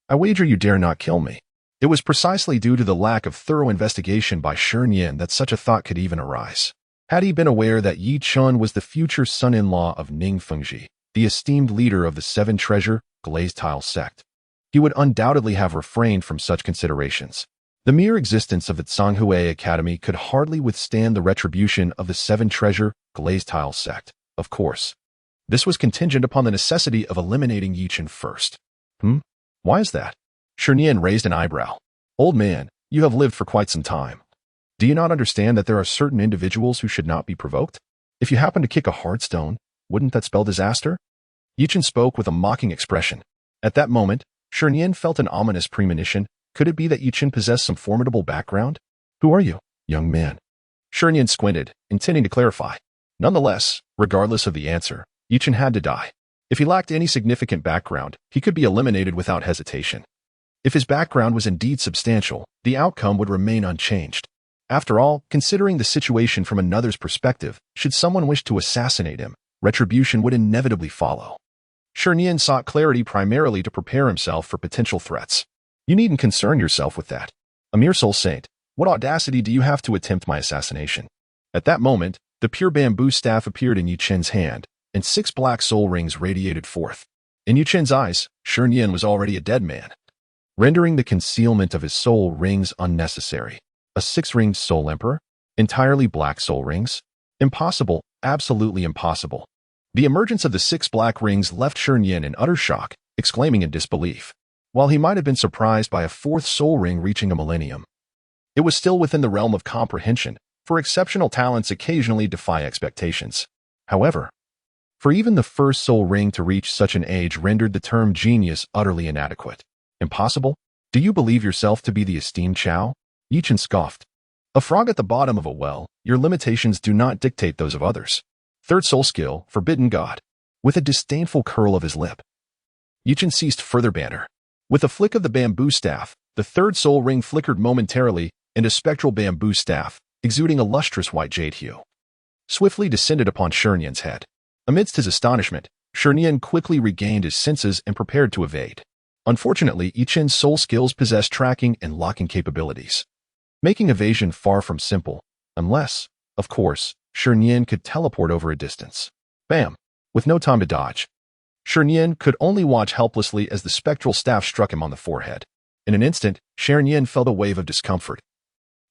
I wager you dare not kill me. It was precisely due to the lack of thorough investigation by Shi Nian that such a thought could even arise. Had he been aware that Yi Chun was the future son-in-law of Ning Fengji, the esteemed leader of the Seven Treasure Glazed Tile sect, he would undoubtedly have refrained from such considerations. The mere existence of the Songhui Academy could hardly withstand the retribution of the Seven Treasure Glazed Tile sect. Of course, this was contingent upon the necessity of eliminating Yichen first. Why is that? Shi Nian raised an eyebrow. Old man, you have lived for quite some time. Do you not understand that there are certain individuals who should not be provoked? If you happen to kick a hard stone, wouldn't that spell disaster? Yichen spoke with a mocking expression. At that moment, Shi Nian felt an ominous premonition. Could it be that Yichen possessed some formidable background? Who are you, young man? Shi Nian squinted, intending to clarify. Nonetheless, regardless of the answer, Yichen had to die. If he lacked any significant background, he could be eliminated without hesitation. If his background was indeed substantial, the outcome would remain unchanged. After all, considering the situation from another's perspective, should someone wish to assassinate him, retribution would inevitably follow. Shi Nian sought clarity primarily to prepare himself for potential threats. You needn't concern yourself with that. A mere soul saint, what audacity do you have to attempt my assassination? At that moment, The pure bamboo staff appeared in Yi Chen's hand, and 6 black soul rings radiated forth. In Yi Chen's eyes, Shi Nian was already a dead man, rendering the concealment of his soul rings unnecessary. A 6-ringed soul emperor? Entirely black soul rings? Impossible, absolutely impossible. The emergence of the 6 black rings left Shi Nian in utter shock, exclaiming in disbelief. While he might have been surprised by a 4th soul ring reaching a millennium, it was still within the realm of comprehension, for exceptional talents occasionally defy expectations. However, for even the 1st soul ring to reach such an age rendered the term genius utterly inadequate. Impossible? Do you believe yourself to be the esteemed Chao? Yi Chen scoffed. A frog at the bottom of a well, your limitations do not dictate those of others. 3rd soul skill, forbidden god. With a disdainful curl of his lip, Yi Chen ceased further banter. With a flick of the bamboo staff, the 3rd soul ring flickered momentarily, and a spectral bamboo staff, exuding a lustrous white jade hue, swiftly descended upon Shi Nian's head. Amidst his astonishment, Shi Nian quickly regained his senses and prepared to evade. Unfortunately, Yi Chen's soul skills possess tracking and locking capabilities, making evasion far from simple, unless, of course, Shi Nian could teleport over a distance. Bam! With no time to dodge, Shi Nian could only watch helplessly as the spectral staff struck him on the forehead. In an instant, Shi Nian felt a wave of discomfort.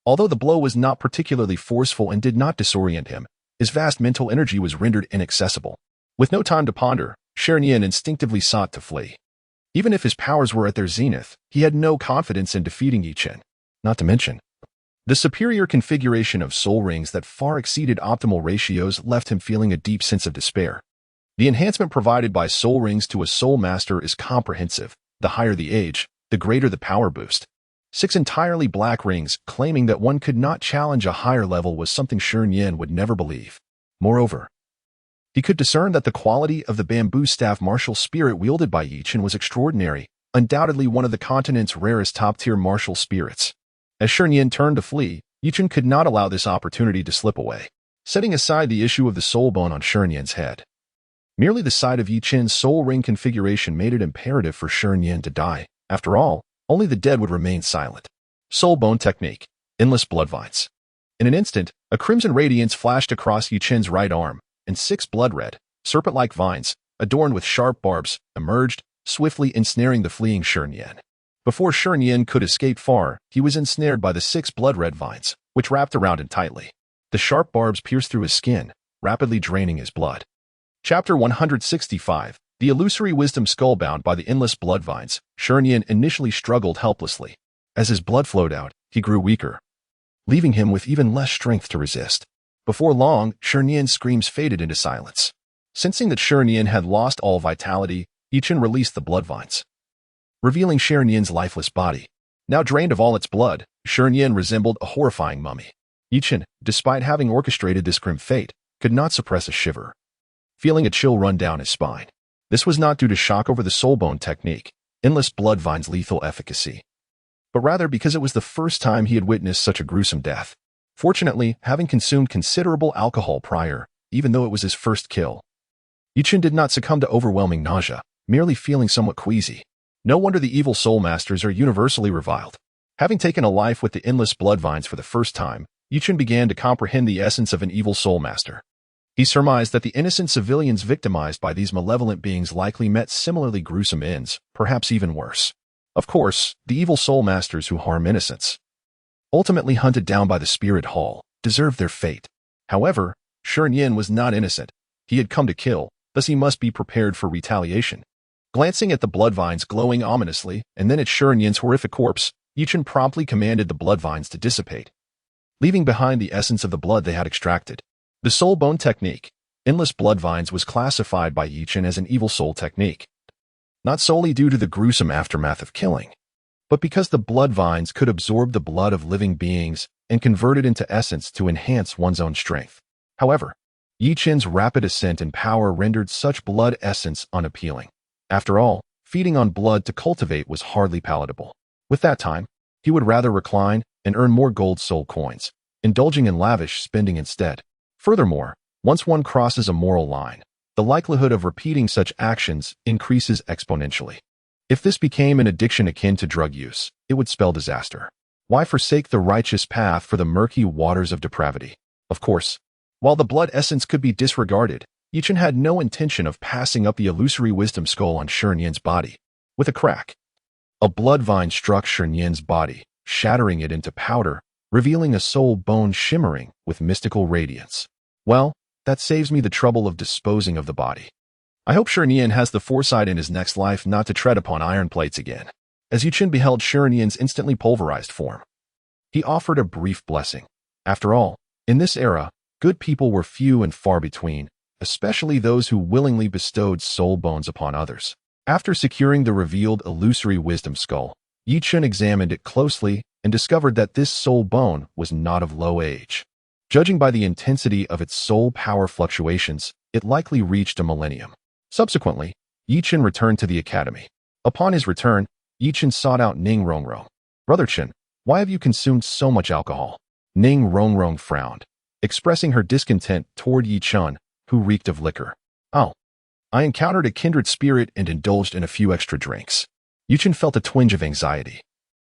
Although the blow was not particularly forceful and did not disorient him, his vast mental energy was rendered inaccessible. With no time to ponder, Shi Nian instinctively sought to flee. Even if his powers were at their zenith, he had no confidence in defeating Yi Chen. Not to mention, the superior configuration of soul rings that far exceeded optimal ratios left him feeling a deep sense of despair. The enhancement provided by soul rings to a soul master is comprehensive. The higher the age, the greater the power boost. 6 entirely black rings, claiming that one could not challenge a higher level, was something Shi Nian would never believe. Moreover, he could discern that the quality of the bamboo staff martial spirit wielded by Yi Chen was extraordinary, undoubtedly one of the continent's rarest top-tier martial spirits. As Shi Nian turned to flee, Yi Chen could not allow this opportunity to slip away. Setting aside the issue of the soul bone on Shi Nian's head, merely the sight of Yi Chen's soul ring configuration made it imperative for Shi Nian to die. After all, only the dead would remain silent. Soul bone technique. Endless blood vines. In an instant, a crimson radiance flashed across Yi Chen's right arm, and 6 blood-red, serpent-like vines, adorned with sharp barbs, emerged, swiftly ensnaring the fleeing Shi Nian. Before Shi Nian could escape far, he was ensnared by the 6 blood-red vines, which wrapped around him tightly. The sharp barbs pierced through his skin, rapidly draining his blood. Chapter 165. The illusory wisdom skull-bound by the endless blood vines, Shi Nian initially struggled helplessly. As his blood flowed out, he grew weaker, leaving him with even less strength to resist. Before long, Shi Nian's screams faded into silence. Sensing that Shi Nian had lost all vitality, Yi Chen released the blood vines, revealing Shi Nian's lifeless body. Now drained of all its blood, Shi Nian resembled a horrifying mummy. Yi Chen, despite having orchestrated this grim fate, could not suppress a shiver, feeling a chill run down his spine. This was not due to shock over the soul bone technique, endless blood vines' lethal efficacy, but rather because it was the first time he had witnessed such a gruesome death. Fortunately, having consumed considerable alcohol prior, even though it was his first kill, Yi Chen did not succumb to overwhelming nausea, merely feeling somewhat queasy. No wonder the evil soul masters are universally reviled. Having taken a life with the endless blood vines for the first time, Yi Chen began to comprehend the essence of an evil soul master. He surmised that the innocent civilians victimized by these malevolent beings likely met similarly gruesome ends, perhaps even worse. Of course, the evil soul masters who harm innocents, ultimately hunted down by the spirit hall, deserved their fate. However, Shi Nian was not innocent. He had come to kill, thus he must be prepared for retaliation. Glancing at the blood vines glowing ominously, and then at Shi Nian's horrific corpse, Yi Chen promptly commanded the blood vines to dissipate, leaving behind the essence of the blood they had extracted. The soul bone technique, endless blood vines, was classified by Yi Chen as an evil soul technique, not solely due to the gruesome aftermath of killing, but because the blood vines could absorb the blood of living beings and convert it into essence to enhance one's own strength. However, Yi Chen's rapid ascent in power rendered such blood essence unappealing. After all, feeding on blood to cultivate was hardly palatable. With that time, he would rather recline and earn more gold soul coins, indulging in lavish spending instead. Furthermore, once one crosses a moral line, the likelihood of repeating such actions increases exponentially. If this became an addiction akin to drug use, it would spell disaster. Why forsake the righteous path for the murky waters of depravity? Of course, While the blood essence could be disregarded, Yichen had no intention of passing up the illusory wisdom skull on Shernyan's body. With a crack, a blood vine struck Shernyan's body, shattering it into powder, revealing a soul bone shimmering with mystical radiance. Well, that saves me the trouble of disposing of the body. I hope Shernyan has the foresight in his next life not to tread upon iron plates again. As Yichen beheld Shernyan's instantly pulverized form, he offered a brief blessing. After all, in this era, good people were few and far between, especially those who willingly bestowed soul bones upon others. After securing the revealed illusory wisdom skull, Yichen examined it closely and discovered that this soul bone was not of low age. Judging by the intensity of its soul power fluctuations, it likely reached a millennium. Subsequently, Yichen returned to the academy. Upon his return, Yichen sought out Ning Rongrong. "Brother Chen, why have you consumed so much alcohol?" Ning Rongrong frowned, expressing her discontent toward Yichen, who reeked of liquor. "Oh, I encountered a kindred spirit and indulged in a few extra drinks." Yichen felt a twinge of anxiety,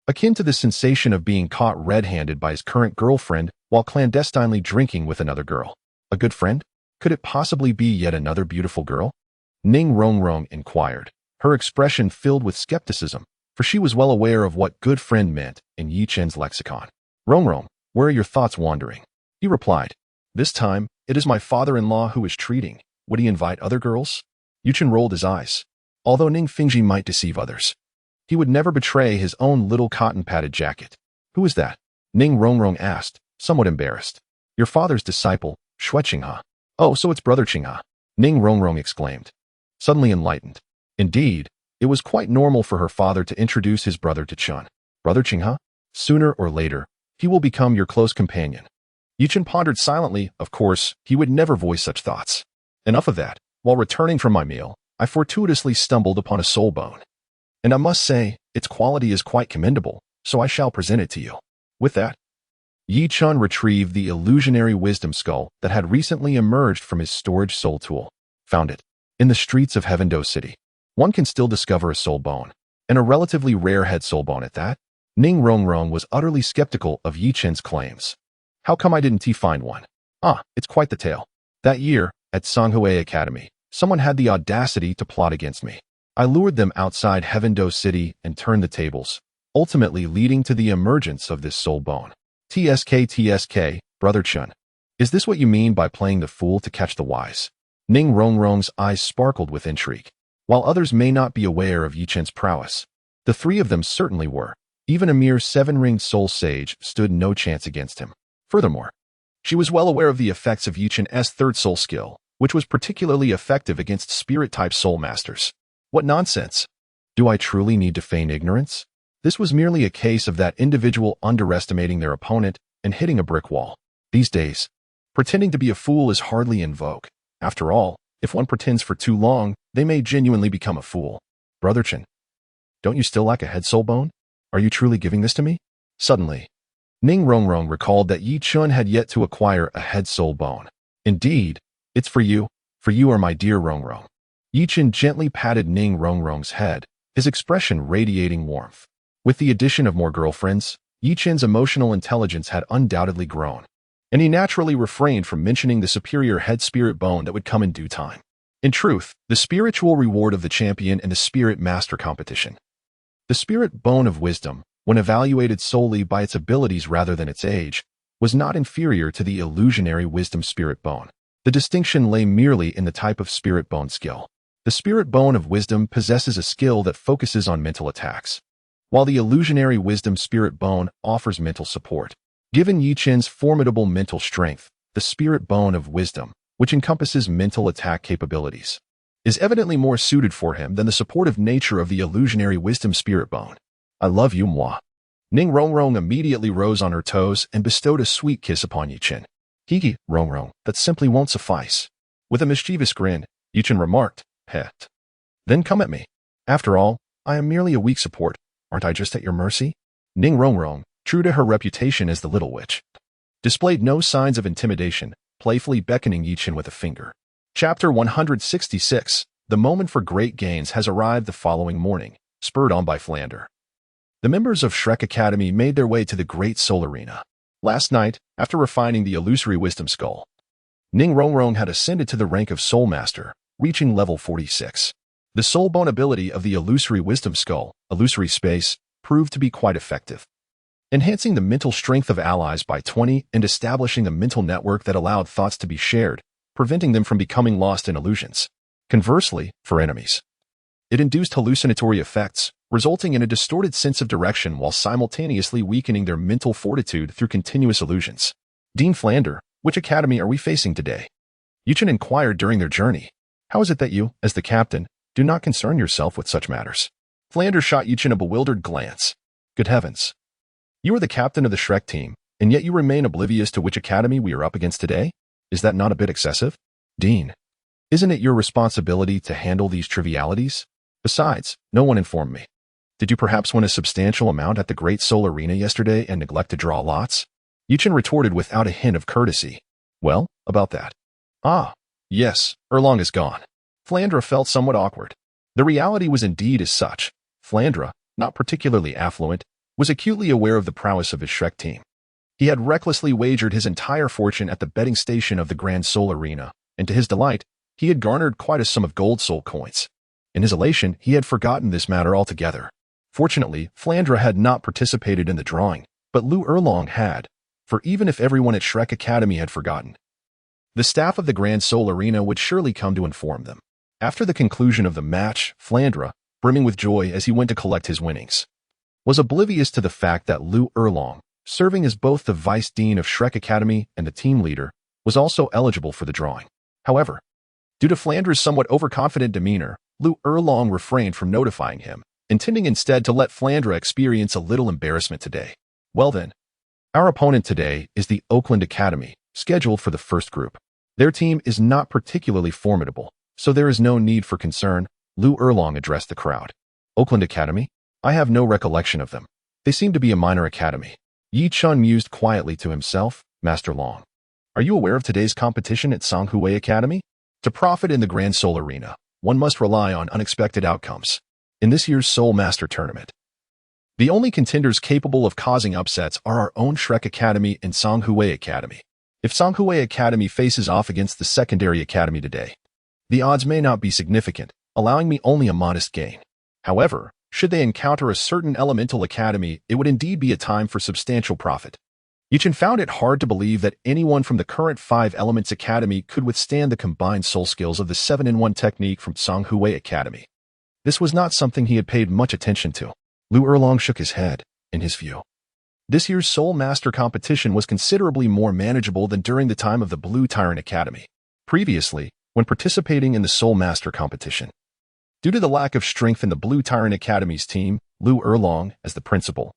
akin to the sensation of being caught red-handed by his current girlfriend while clandestinely drinking with another girl. A good friend? Could it possibly be yet another beautiful girl? Ning Rongrong inquired, her expression filled with skepticism, for she was well aware of what good friend meant in Yichen's lexicon. "Rongrong, where are your thoughts wandering?" He replied, "This time, it is my father-in-law who is treating. Would he invite other girls?" Yichen rolled his eyes. Although Ning Fingji might deceive others, he would never betray his own little cotton-padded jacket. "Who is that?" Ning Rongrong asked, somewhat embarrassed. "Your father's disciple, Shui Qinghe." "Oh, so it's Brother Qinghe," Ning Rongrong exclaimed, suddenly enlightened. Indeed, it was quite normal for her father to introduce his brother to Chen. "Brother Qinghe, sooner or later, he will become your close companion." Yichen pondered silently. Of course, he would never voice such thoughts. Enough of that. While returning from my meal, I fortuitously stumbled upon a soul bone. And I must say, its quality is quite commendable, so I shall present it to you. With that, Yichen retrieved the illusionary wisdom skull that had recently emerged from his storage soul tool. Found it. In the streets of Heavendo City, one can still discover a soul bone, and a relatively rare head soul bone at that. Ning Rongrong was utterly skeptical of Yichen's claims. "How come I didn't find one?" "Ah, it's quite the tale. That year, at Songhui Academy, someone had the audacity to plot against me. I lured them outside Heavendo City and turned the tables, ultimately leading to the emergence of this soul bone." TSK, Brother Chen. Is this what you mean by playing the fool to catch the wise? Ning Rongrong's eyes sparkled with intrigue. While others may not be aware of Yichen's prowess, the three of them certainly were. Even a mere seven-ringed soul sage stood no chance against him. Furthermore, she was well aware of the effects of Yichen's third soul skill, which was particularly effective against spirit-type soul masters. What nonsense! Do I truly need to feign ignorance? This was merely a case of that individual underestimating their opponent and hitting a brick wall. These days, pretending to be a fool is hardly in vogue. After all, if one pretends for too long, they may genuinely become a fool. Brother Chen, don't you still lack a head soul bone? Are you truly giving this to me? Suddenly, Ning Rongrong recalled that Yichen had yet to acquire a head soul bone. Indeed, it's for you are my dear Rongrong. Yichen gently patted Ning Rongrong's head, his expression radiating warmth. With the addition of more girlfriends, Yichen's emotional intelligence had undoubtedly grown, and he naturally refrained from mentioning the superior head spirit bone that would come in due time. In truth, the spiritual reward of the champion in the spirit master competition. The spirit bone of wisdom, when evaluated solely by its abilities rather than its age, was not inferior to the illusionary wisdom spirit bone. The distinction lay merely in the type of spirit bone skill. The spirit bone of wisdom possesses a skill that focuses on mental attacks, while the illusionary wisdom spirit bone offers mental support. Given Yichen's formidable mental strength, the spirit bone of wisdom, which encompasses mental attack capabilities, is evidently more suited for him than the supportive nature of the illusionary wisdom spirit bone. "I love you, moi." Ning Rongrong immediately rose on her toes and bestowed a sweet kiss upon Yichen. "Hiki, Rongrong, that simply won't suffice." With a mischievous grin, Yichen remarked, "Pet. Then come at me. After all, I am merely a weak support. Aren't I just at your mercy?" Ning Rongrong, true to her reputation as the little witch, displayed no signs of intimidation, playfully beckoning Yichen with a finger. Chapter 166. The moment for great gains has arrived the following morning, spurred on by Flander. The members of Shrek Academy made their way to the Great Soul Arena. Last night, after refining the illusory wisdom skull, Ning Rongrong had ascended to the rank of Soul Master, reaching level 46. The soul bone ability of the Illusory Wisdom Skull, Illusory Space, proved to be quite effective, enhancing the mental strength of allies by 20 and establishing a mental network that allowed thoughts to be shared, preventing them from becoming lost in illusions. Conversely, for enemies, it induced hallucinatory effects, resulting in a distorted sense of direction while simultaneously weakening their mental fortitude through continuous illusions. Dean Flander, which academy are we facing today? Yuchen inquired during their journey. How is it that you, as the captain, do not concern yourself with such matters? Flander shot Yuchen a bewildered glance. Good heavens. You are the captain of the Shrek team, and yet you remain oblivious to which academy we are up against today? Is that not a bit excessive? Dean, isn't it your responsibility to handle these trivialities? Besides, no one informed me. Did you perhaps win a substantial amount at the Great Soul Arena yesterday and neglect to draw lots? Yuchen retorted without a hint of courtesy. Well, about that. Ah, yes, Erlong is gone. Flandra felt somewhat awkward. The reality was indeed as such. Flandra, not particularly affluent, was acutely aware of the prowess of his Shrek team. He had recklessly wagered his entire fortune at the betting station of the Grand Soul Arena, and to his delight, he had garnered quite a sum of gold soul coins. In his elation, he had forgotten this matter altogether. Fortunately, Flandra had not participated in the drawing, but Lu Erlong had, for even if everyone at Shrek Academy had forgotten, the staff of the Grand Soul Arena would surely come to inform them. After the conclusion of the match, Flandra, brimming with joy as he went to collect his winnings, was oblivious to the fact that Lu Erlong, serving as both the vice dean of Shrek Academy and the team leader, was also eligible for the drawing. However, due to Flandra's somewhat overconfident demeanor, Lu Erlong refrained from notifying him, intending instead to let Flandra experience a little embarrassment today. Well then, our opponent today is the Oakland Academy, scheduled for the first group. Their team is not particularly formidable, so there is no need for concern, Lu Erlong addressed the crowd. Oakland Academy? I have no recollection of them. They seem to be a minor academy. Yi Chun mused quietly to himself. Master Long, are you aware of today's competition at Songhui Academy? To profit in the Grand Soul Arena, one must rely on unexpected outcomes. In this year's Soul Master Tournament, the only contenders capable of causing upsets are our own Shrek Academy and Songhui Academy. If Songhui Academy faces off against the secondary academy today, the odds may not be significant, allowing me only a modest gain. However, should they encounter a certain elemental academy, it would indeed be a time for substantial profit. Yuchen found it hard to believe that anyone from the current 5 Elements Academy could withstand the combined soul skills of the 7-in-1 technique from Songhui Academy. This was not something he had paid much attention to. Lu Erlong shook his head. In his view, this year's Soul Master competition was considerably more manageable than during the time of the Blue Tyrant Academy. Previously, when participating in the Soul Master competition, due to the lack of strength in the Blue Tyrant Academy's team, Lu Erlong, as the principal,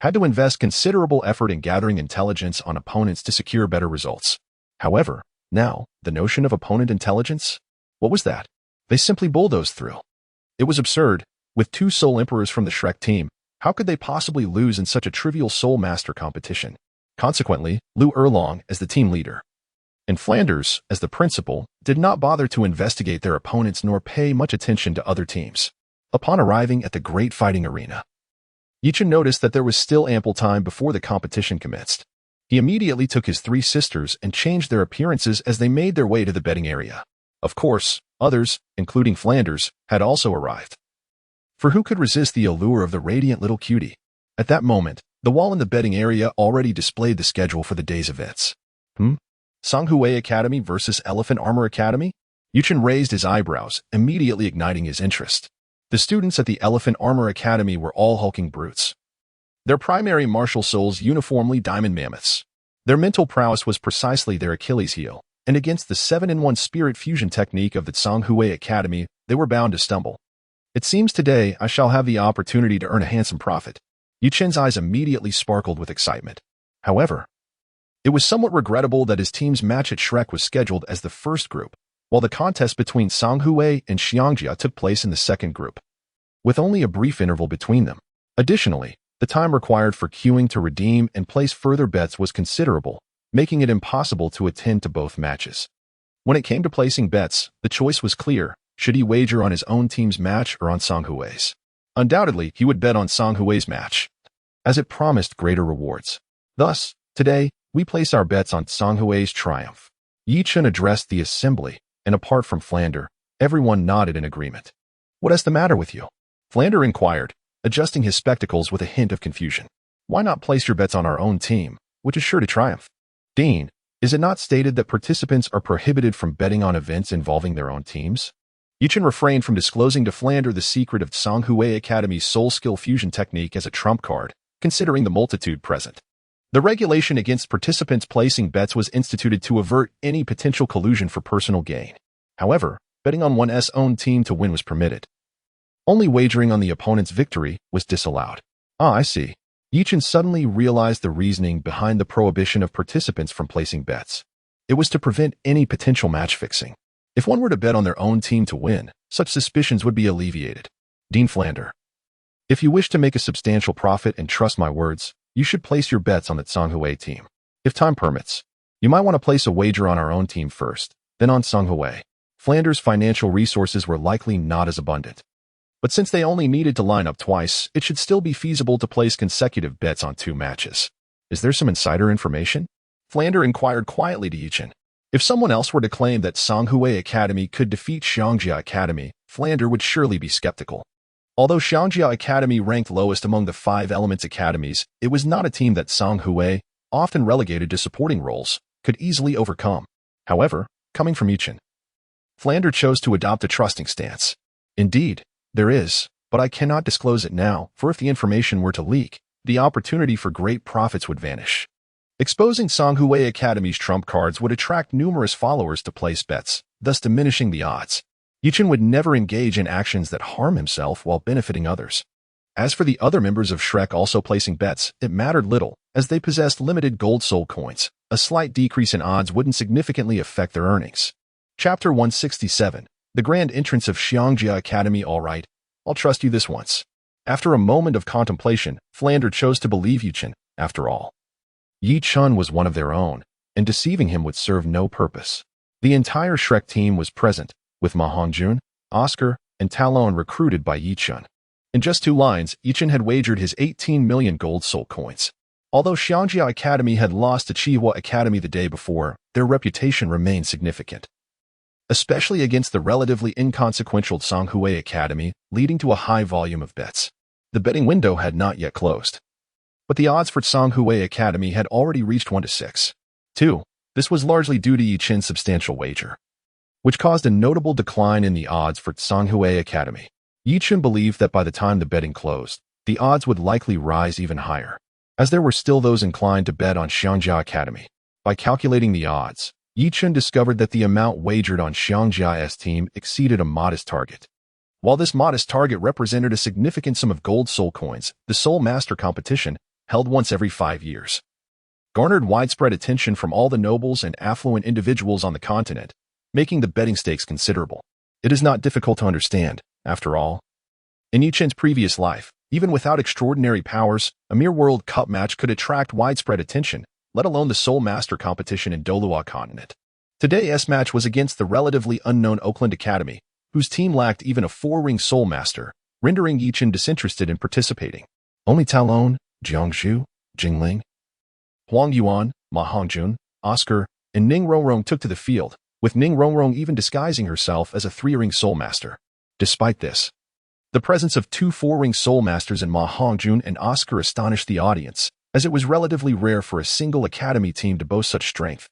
had to invest considerable effort in gathering intelligence on opponents to secure better results. However, now, the notion of opponent intelligence? What was that? They simply bulldozed through. It was absurd. With 2 Soul Emperors from the Shrek team, how could they possibly lose in such a trivial Soul Master competition? Consequently, Lu Erlong, as the team leader, and Flanders, as the principal, did not bother to investigate their opponents nor pay much attention to other teams. Upon arriving at the Great Fighting Arena, Yichen noticed that there was still ample time before the competition commenced. He immediately took his 3 sisters and changed their appearances as they made their way to the betting area. Of course, others, including Flanders, had also arrived. For who could resist the allure of the radiant little cutie? At that moment, the wall in the betting area already displayed the schedule for the day's events. Songhui Academy versus Elephant Armor Academy? Yuchen raised his eyebrows, immediately igniting his interest. The students at the Elephant Armor Academy were all hulking brutes. Their primary martial souls uniformly diamond mammoths. Their mental prowess was precisely their Achilles heel, and against the 7-in-1 spirit fusion technique of the Songhui Academy, they were bound to stumble. It seems today I shall have the opportunity to earn a handsome profit. Yuchen's eyes immediately sparkled with excitement. However, it was somewhat regrettable that his team's match at Shrek was scheduled as the first group, while the contest between Songhui and Xiangjia took place in the second group, with only a brief interval between them. Additionally, the time required for queuing to redeem and place further bets was considerable, making it impossible to attend to both matches. When it came to placing bets, the choice was clear. Should he wager on his own team's match or on Songhui's? Undoubtedly, he would bet on Songhui's match, as it promised greater rewards. Thus, today, we place our bets on Songhui's triumph. Yi Chun addressed the assembly, and apart from Flander, everyone nodded in agreement. "What is the matter with you?" Flander inquired, adjusting his spectacles with a hint of confusion. "Why not place your bets on our own team, which is sure to triumph?" "Dean, is it not stated that participants are prohibited from betting on events involving their own teams?" Yi Chun refrained from disclosing to Flander the secret of Songhui Academy's soul skill fusion technique as a trump card, considering the multitude present. The regulation against participants placing bets was instituted to avert any potential collusion for personal gain. However, betting on one's own team to win was permitted. Only wagering on the opponent's victory was disallowed. "Ah, I see." Yi Chun suddenly realized the reasoning behind the prohibition of participants from placing bets. It was to prevent any potential match fixing. If one were to bet on their own team to win, such suspicions would be alleviated. Dean Flander, if you wish to make a substantial profit and trust my words, you should place your bets on the Songhui team. If time permits, you might want to place a wager on our own team first, then on Songhui. Flander's financial resources were likely not as abundant. But since they only needed to line up twice, it should still be feasible to place consecutive bets on 2 matches. "Is there some insider information?" Flander inquired quietly to Yi Chun. If someone else were to claim that Songhui Academy could defeat Xiangjia Academy, Flander would surely be skeptical. Although Xiangjia Academy ranked lowest among the 5 Elements academies, it was not a team that Songhui, often relegated to supporting roles, could easily overcome. However, coming from Yi Chun, Flander chose to adopt a trusting stance. "Indeed, there is, but I cannot disclose it now, for if the information were to leak, the opportunity for great profits would vanish." Exposing Songhui Academy's trump cards would attract numerous followers to place bets, thus diminishing the odds. Yi Chun would never engage in actions that harm himself while benefiting others. As for the other members of Shrek also placing bets, it mattered little, as they possessed limited gold soul coins. A slight decrease in odds wouldn't significantly affect their earnings. Chapter 167. The Grand Entrance of Xiangjia Academy. "All right, I'll trust you this once." After a moment of contemplation, Flander chose to believe Yi Chun. After all, Yi Chun was one of their own, and deceiving him would serve no purpose. The entire Shrek team was present, with Ma Hongjun, Oscar, and Talon recruited by Yi Chun. In just 2 lines, Yi Chun had wagered his 18 million gold soul coins. Although Xiangjia Academy had lost to Chihua Academy the day before, their reputation remained significant, especially against the relatively inconsequential Songhui Academy, leading to a high volume of bets. The betting window had not yet closed, but the odds for Songhui Academy had already reached 1-6. 2. This was largely due to Yi Chun's substantial wager, which caused a notable decline in the odds for Songhui Academy. Yi Chun believed that by the time the betting closed, the odds would likely rise even higher, as there were still those inclined to bet on Xiangjia Academy. By calculating the odds, Yi Chun discovered that the amount wagered on Xiangjia's team exceeded a modest target. While this modest target represented a significant sum of gold soul coins, the Soul Master competition, held once every 5 years, garnered widespread attention from all the nobles and affluent individuals on the continent, making the betting stakes considerable. It is not difficult to understand, after all. In Yi Chun's previous life, even without extraordinary powers, a mere World Cup match could attract widespread attention, let alone the Soul Master competition in Douluo Continent. Today's match was against the relatively unknown Oakland Academy, whose team lacked even a 4-ring Soul Master, rendering Yi Chun disinterested in participating. Only Talon, Jiangxu, Jingling, Huang Yuan, Ma Hongjun, Oscar, and Ning Rongrong took to the field, with Ning Rongrong even disguising herself as a 3-ring Soul Master. Despite this, the presence of 2 4-ring Soul Masters in Ma Hongjun and Oscar astonished the audience, as it was relatively rare for a single academy team to boast such strength,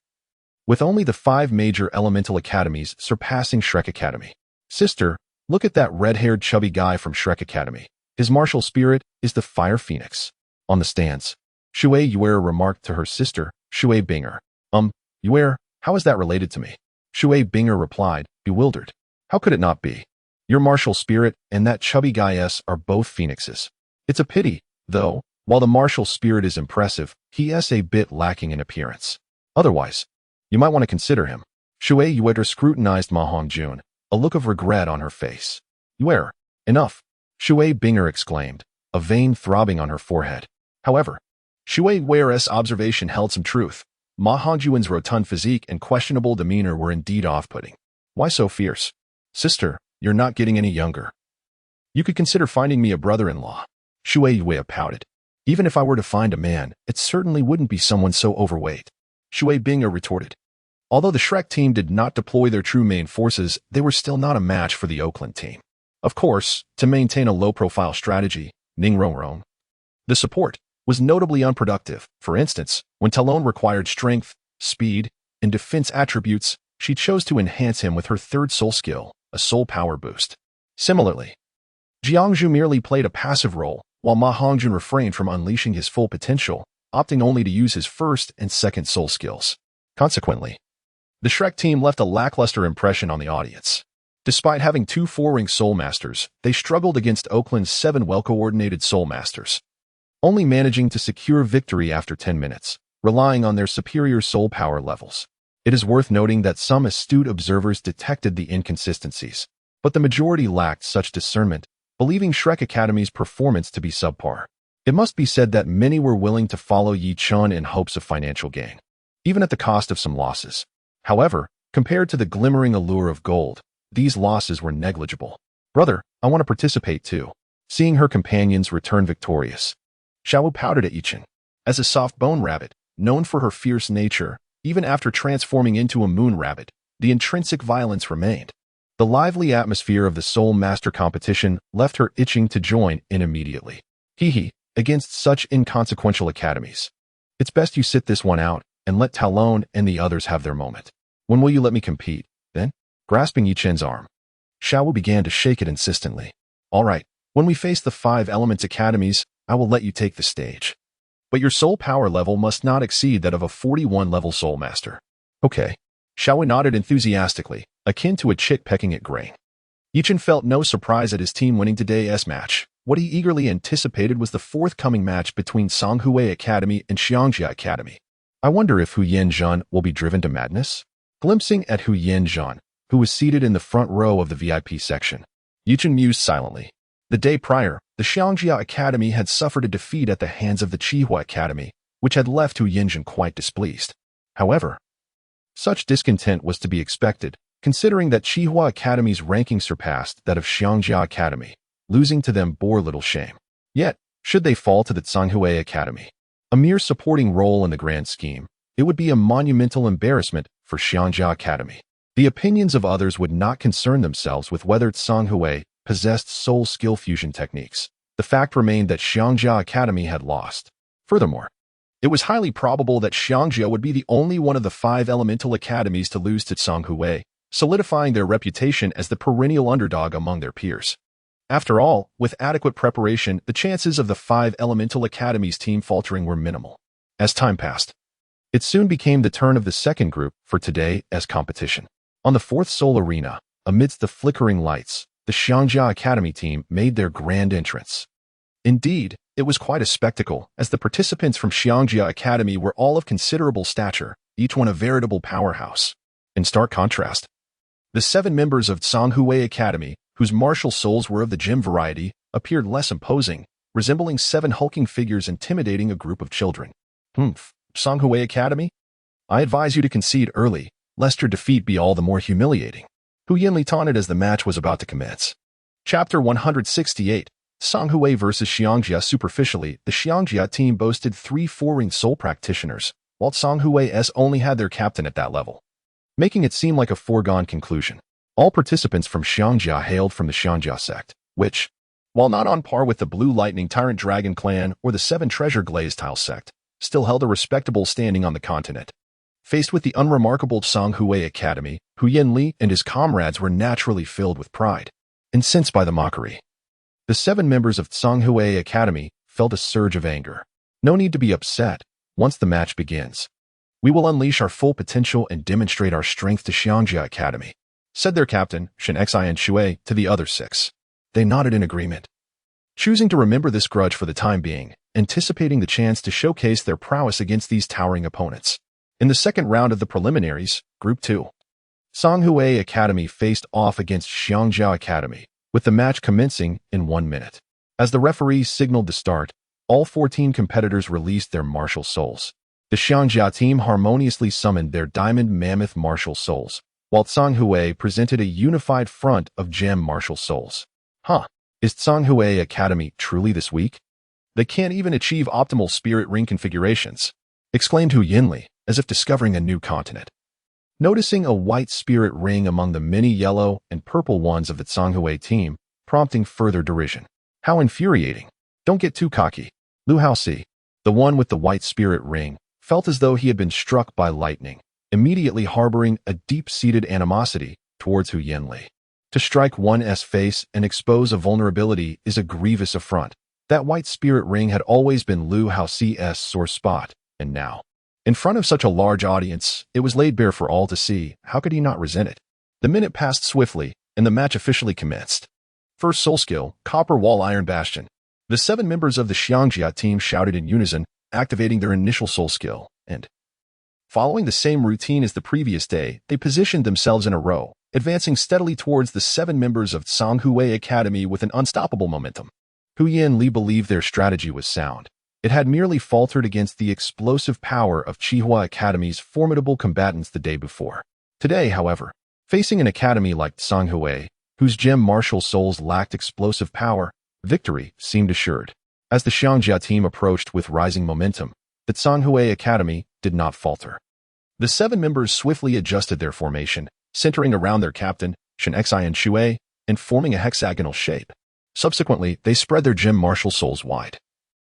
with only the 5 major elemental academies surpassing Shrek Academy. "Sister, look at that red-haired chubby guy from Shrek Academy. His martial spirit is the Fire Phoenix." On the stands, Shui Yuer remarked to her sister, Shui Binger. Yuer, how is that related to me?" Shui Binger replied, bewildered. "How could it not be? Your martial spirit and that chubby guy are both phoenixes. It's a pity, though, while the martial spirit is impressive, he is a bit lacking in appearance. Otherwise, you might want to consider him." Shui Yuer scrutinized Ma Hongjun, a look of regret on her face. "Yuer, enough," Shui Binger exclaimed, a vein throbbing on her forehead. However, Shui Yuer's observation held some truth. Ma Hongjun's rotund physique and questionable demeanor were indeed off-putting. "Why so fierce? Sister, you're not getting any younger. You could consider finding me a brother-in-law." Shui Yuer pouted. "Even if I were to find a man, it certainly wouldn't be someone so overweight," Shui Binger retorted. Although the Shrek team did not deploy their true main forces, they were still not a match for the Oakland team. Of course, to maintain a low-profile strategy, the support was notably unproductive. For instance, when Talon required strength, speed, and defense attributes, she chose to enhance him with her third soul skill, a soul power boost. Similarly, Jiangzhu merely played a passive role, while Ma Hongjun refrained from unleashing his full potential, opting only to use his first and second soul skills. Consequently, the Shrek team left a lackluster impression on the audience. Despite having 2 4-ring Soul Masters, they struggled against Oakland's 7 well-coordinated Soul Masters, only managing to secure victory after 10 minutes, relying on their superior soul power levels. It is worth noting that some astute observers detected the inconsistencies, but the majority lacked such discernment, believing Shrek Academy's performance to be subpar. It must be said that many were willing to follow Yi Chun in hopes of financial gain, even at the cost of some losses. However, compared to the glimmering allure of gold, these losses were negligible. "Brother, I want to participate too." Seeing her companions return victorious, Xiao pouted at Yi Chun. As a soft-bone rabbit, known for her fierce nature, even after transforming into a moon rabbit, the intrinsic violence remained. The lively atmosphere of the Soul Master competition left her itching to join in immediately. Against such inconsequential academies, it's best you sit this one out and let Talon and the others have their moment. "When will you let me compete, then?" Grasping Yi Chun's arm, Xiao began to shake it insistently. "All right, when we face the 5 Elements Academies, I will let you take the stage. But your soul power level must not exceed that of a 41-level Soul Master." "Okay." Xiao nodded enthusiastically, akin to a chick pecking at grain. Yi Chun felt no surprise at his team winning today's match. What he eagerly anticipated was the forthcoming match between Songhui Academy and Xiangjia Academy. I wonder if Hu Yanzhan will be driven to madness? Glimpsing at Hu Yanzhan, who was seated in the front row of the VIP section, Yi Chun mused silently. The day prior, the Xiangjia Academy had suffered a defeat at the hands of the Qihua Academy, which had left Hu Yanzhan quite displeased. However, such discontent was to be expected, considering that Qihua Academy's ranking surpassed that of Xiangjia Academy. Losing to them bore little shame. Yet, should they fall to the Songhui Academy, a mere supporting role in the grand scheme, it would be a monumental embarrassment for Xiangjia Academy. The opinions of others would not concern themselves with whether Songhui possessed soul skill fusion techniques. The fact remained that Xiangjia Academy had lost. Furthermore, it was highly probable that Xiangjia would be the only one of the 5 elemental academies to lose to Songhui, solidifying their reputation as the perennial underdog among their peers. After all, with adequate preparation, the chances of the 5 elemental academies team faltering were minimal. As time passed, it soon became the turn of the second group for today's competition. On the 4th Soul Arena, amidst the flickering lights, the Xiangjia Academy team made their grand entrance. Indeed, it was quite a spectacle, as the participants from Xiangjia Academy were all of considerable stature, each one a veritable powerhouse. In stark contrast, the 7 members of Songhui Academy, whose martial souls were of the gem variety, appeared less imposing, resembling 7 hulking figures intimidating a group of children. Songhui Academy? I advise you to concede early, lest your defeat be all the more humiliating. Hu Yanli taunted as the match was about to commence. Chapter 168, Songhui vs. Xiangjia. Superficially, the Xiangjia team boasted 3 4-ring soul practitioners, while Songhui's only had their captain at that level, making it seem like a foregone conclusion. All participants from Xiangjia hailed from the Xiangjia sect, which, while not on par with the Blue Lightning Tyrant Dragon Clan or the 7 Treasure Glaze Tile sect, still held a respectable standing on the continent. Faced with the unremarkable Songhui Academy, Hu Yanli and his comrades were naturally filled with pride, incensed by the mockery. The 7 members of Songhui Academy felt a surge of anger. No need to be upset. Once the match begins, we will unleash our full potential and demonstrate our strength to Xiangjia Academy, said their captain, Shen Xian Shui, to the other 6. They nodded in agreement, choosing to remember this grudge for the time being, anticipating the chance to showcase their prowess against these towering opponents. In the second round of the preliminaries, Group 2, Songhui Academy faced off against Xiangjia Academy, with the match commencing in 1 minute. As the referee signaled the start, all 14 competitors released their martial souls. The Xiangjia team harmoniously summoned their Diamond Mammoth martial souls, while Songhui presented a unified front of Gem martial souls. Is Songhui Academy truly this weak? They can't even achieve optimal spirit ring configurations, exclaimed Hu Yanli, as if discovering a new continent. noticing a white spirit ring among the many yellow and purple ones of the Zhonghui team, prompting further derision. How infuriating. Don't get too cocky. Lu Haoxi, the one with the white spirit ring, felt as though he had been struck by lightning, immediately harboring a deep-seated animosity towards Hu Yanli. To strike one's face and expose a vulnerability is a grievous affront. That white spirit ring had always been Lu Haoxi's sore spot, and now, in front of such a large audience, it was laid bare for all to see. How could he not resent it? The minute passed swiftly, and the match officially commenced. First soul skill, Copper Wall Iron Bastion. The 7 members of the Xiangjia team shouted in unison, activating their initial soul skill, and following the same routine as the previous day, they positioned themselves in a row, advancing steadily towards the 7 members of Zhonghui Academy with an unstoppable momentum. Hu Yanli believed their strategy was sound. It had merely faltered against the explosive power of Qihua Academy's formidable combatants the day before. Today, however, facing an academy like Zhonghui, whose gem martial souls lacked explosive power, victory seemed assured. As the Xiangjia team approached with rising momentum, the Zhonghui Academy did not falter. The 7 members swiftly adjusted their formation, centering around their captain, Shen Xian Shui, and forming a hexagonal shape. Subsequently, they spread their gem martial souls wide.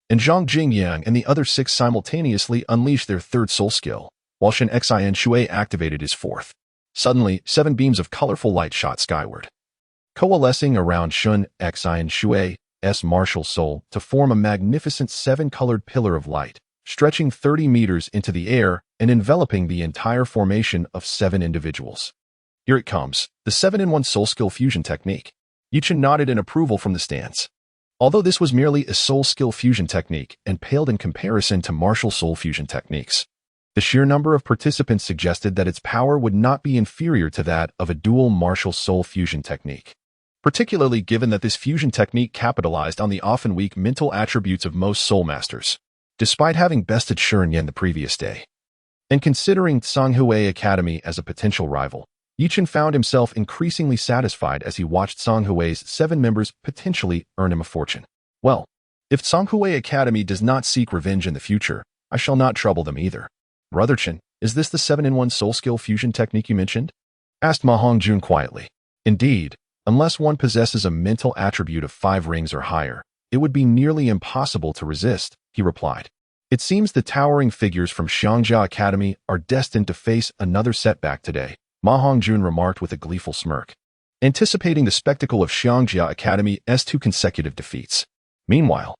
And Zhang Jingyang and the other 6 simultaneously unleashed their 3rd soul skill, while Shen Xian Shui activated his 4th. Suddenly, 7 beams of colorful light shot skyward, coalescing around Shen Xian Shui's martial soul to form a magnificent 7-colored pillar of light, stretching 30 meters into the air and enveloping the entire formation of 7 individuals. Here it comes, the 7-in-1 soul skill fusion technique. Yichen nodded in approval from the stands. Although this was merely a soul skill fusion technique and paled in comparison to martial soul fusion techniques, the sheer number of participants suggested that its power would not be inferior to that of a dual martial soul fusion technique, particularly given that this fusion technique capitalized on the often weak mental attributes of most soul masters, despite having bested Shen Yan the previous day. And considering Zhonghui Academy as a potential rival, Yichen found himself increasingly satisfied as he watched Zhonghui's 7 members potentially earn him a fortune. Well, if Zhonghui Academy does not seek revenge in the future, I shall not trouble them either. Brother Chen, is this the 7-in-1 soul skill fusion technique you mentioned? Asked Ma Hongjun quietly. Indeed, unless one possesses a mental attribute of 5 rings or higher, it would be nearly impossible to resist, he replied. It seems the towering figures from Xiangjia Academy are destined to face another setback today, Ma Hongjun remarked with a gleeful smirk, anticipating the spectacle of Xiangjia Academy's 2 consecutive defeats. Meanwhile,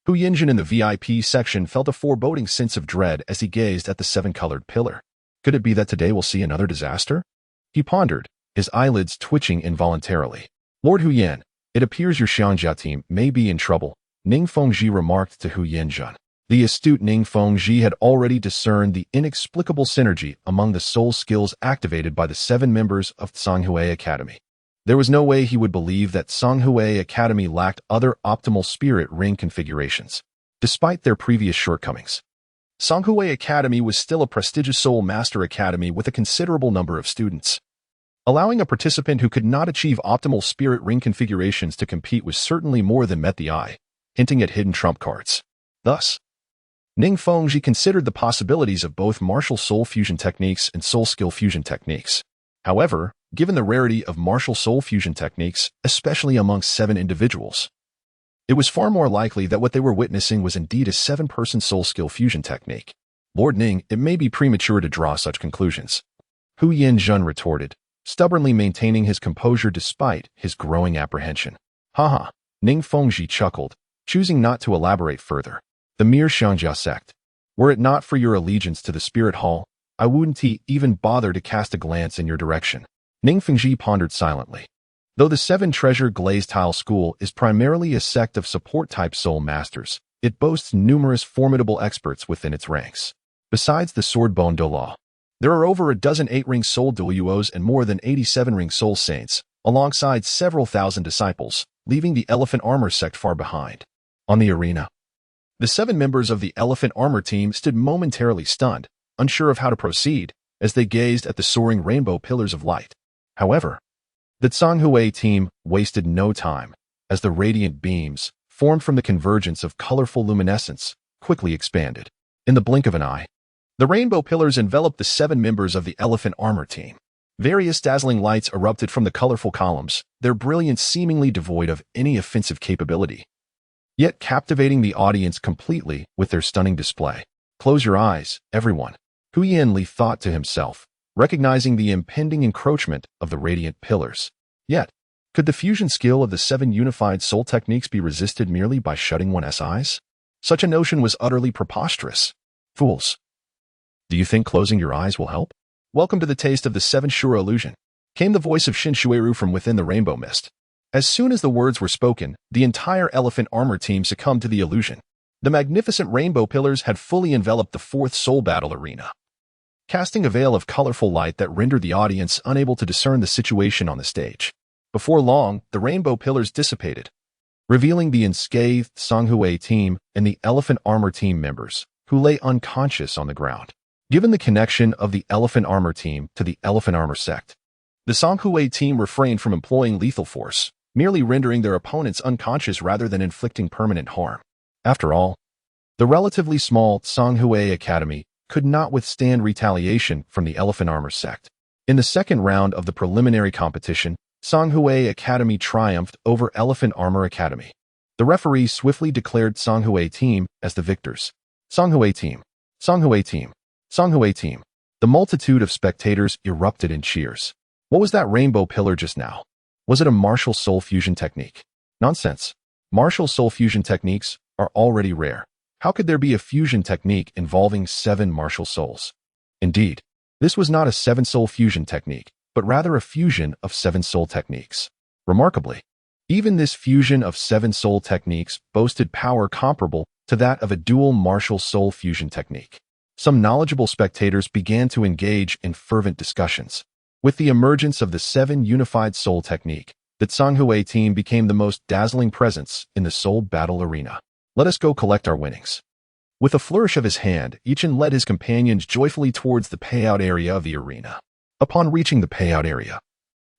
Hu Yanjin in the VIP section felt a foreboding sense of dread as he gazed at the 7-colored pillar. Could it be that today we'll see another disaster? He pondered, his eyelids twitching involuntarily. Lord Hu Yan, it appears your Xiangjia team may be in trouble, Ning Fengji remarked to Hu Yanjun. The astute Ning Fengji had already discerned the inexplicable synergy among the soul skills activated by the 7 members of Zhonghui Academy. There was no way he would believe that Zhonghui Academy lacked other optimal spirit ring configurations, despite their previous shortcomings. Zhonghui Academy was still a prestigious soul master academy with a considerable number of students. Allowing a participant who could not achieve optimal spirit ring configurations to compete was certainly more than met the eye, hinting at hidden trump cards. Thus, Ning Fengji considered the possibilities of both martial soul fusion techniques and soul skill fusion techniques. However, given the rarity of martial soul fusion techniques, especially amongst 7 individuals, it was far more likely that what they were witnessing was indeed a 7-person soul skill fusion technique. Lord Ning, it may be premature to draw such conclusions, Hu Yanjun retorted, stubbornly maintaining his composure despite his growing apprehension. Haha, Ning Fengji chuckled, choosing not to elaborate further. The mere Xiangjia sect. Were it not for your allegiance to the Spirit Hall, I wouldn't even bother to cast a glance in your direction. Ning Fengji pondered silently. Though the 7 Treasure Glazed Tile School is primarily a sect of support-type soul masters, it boasts numerous formidable experts within its ranks. Besides the Swordbone Douluo, there are over a dozen 8-ring soul Douluos and more than 87-ring soul saints, alongside several thousand disciples, leaving the Elephant Armor sect far behind. On the arena, the 7 members of the Elephant Armor team stood momentarily stunned, unsure of how to proceed, as they gazed at the soaring rainbow pillars of light. However, the Zhonghui team wasted no time, as the radiant beams, formed from the convergence of colorful luminescence, quickly expanded. In the blink of an eye, The rainbow pillars enveloped the 7 members of the elephant armor team. Various dazzling lights erupted from the colorful columns, their brilliance seemingly devoid of any offensive capability, yet captivating the audience completely with their stunning display. Close your eyes, everyone, Hu Yanli thought to himself, recognizing the impending encroachment of the radiant pillars. Yet, could the fusion skill of the 7 unified soul techniques be resisted merely by shutting one's eyes? Such a notion was utterly preposterous. Fools! Do you think closing your eyes will help? Welcome to the taste of the 7 Shura illusion, came the voice of Shin Shuiru from within the rainbow mist. As soon as the words were spoken, the entire elephant armor team succumbed to the illusion. The magnificent rainbow pillars had fully enveloped the 4th soul battle arena, casting a veil of colorful light that rendered the audience unable to discern the situation on the stage. Before long, the rainbow pillars dissipated, revealing the unscathed Songhui team and the elephant armor team members, who lay unconscious on the ground. Given the connection of the elephant armor team to the elephant armor sect, the Songhui team refrained from employing lethal force, merely rendering their opponents unconscious rather than inflicting permanent harm. After all, the relatively small Songhui Academy could not withstand retaliation from the elephant armor sect. In the second round of the preliminary competition, Songhui Academy triumphed over Elephant Armor Academy. The referee swiftly declared Songhui team as the victors. Songhui team, Songhui team, Songhui team. The multitude of spectators erupted in cheers. What was that rainbow pillar just now? Was it a martial soul fusion technique? Nonsense. Martial soul fusion techniques are already rare. How could there be a fusion technique involving 7 martial souls? Indeed, this was not a 7-soul fusion technique, but rather a fusion of 7 soul techniques. Remarkably, even this fusion of 7 soul techniques boasted power comparable to that of a dual martial soul fusion technique. Some knowledgeable spectators began to engage in fervent discussions. With the emergence of the 7 unified soul technique, the Songhui team became the most dazzling presence in the soul battle arena. Let us go collect our winnings. With a flourish of his hand, Yichin led his companions joyfully towards the payout area of the arena. Upon reaching the payout area,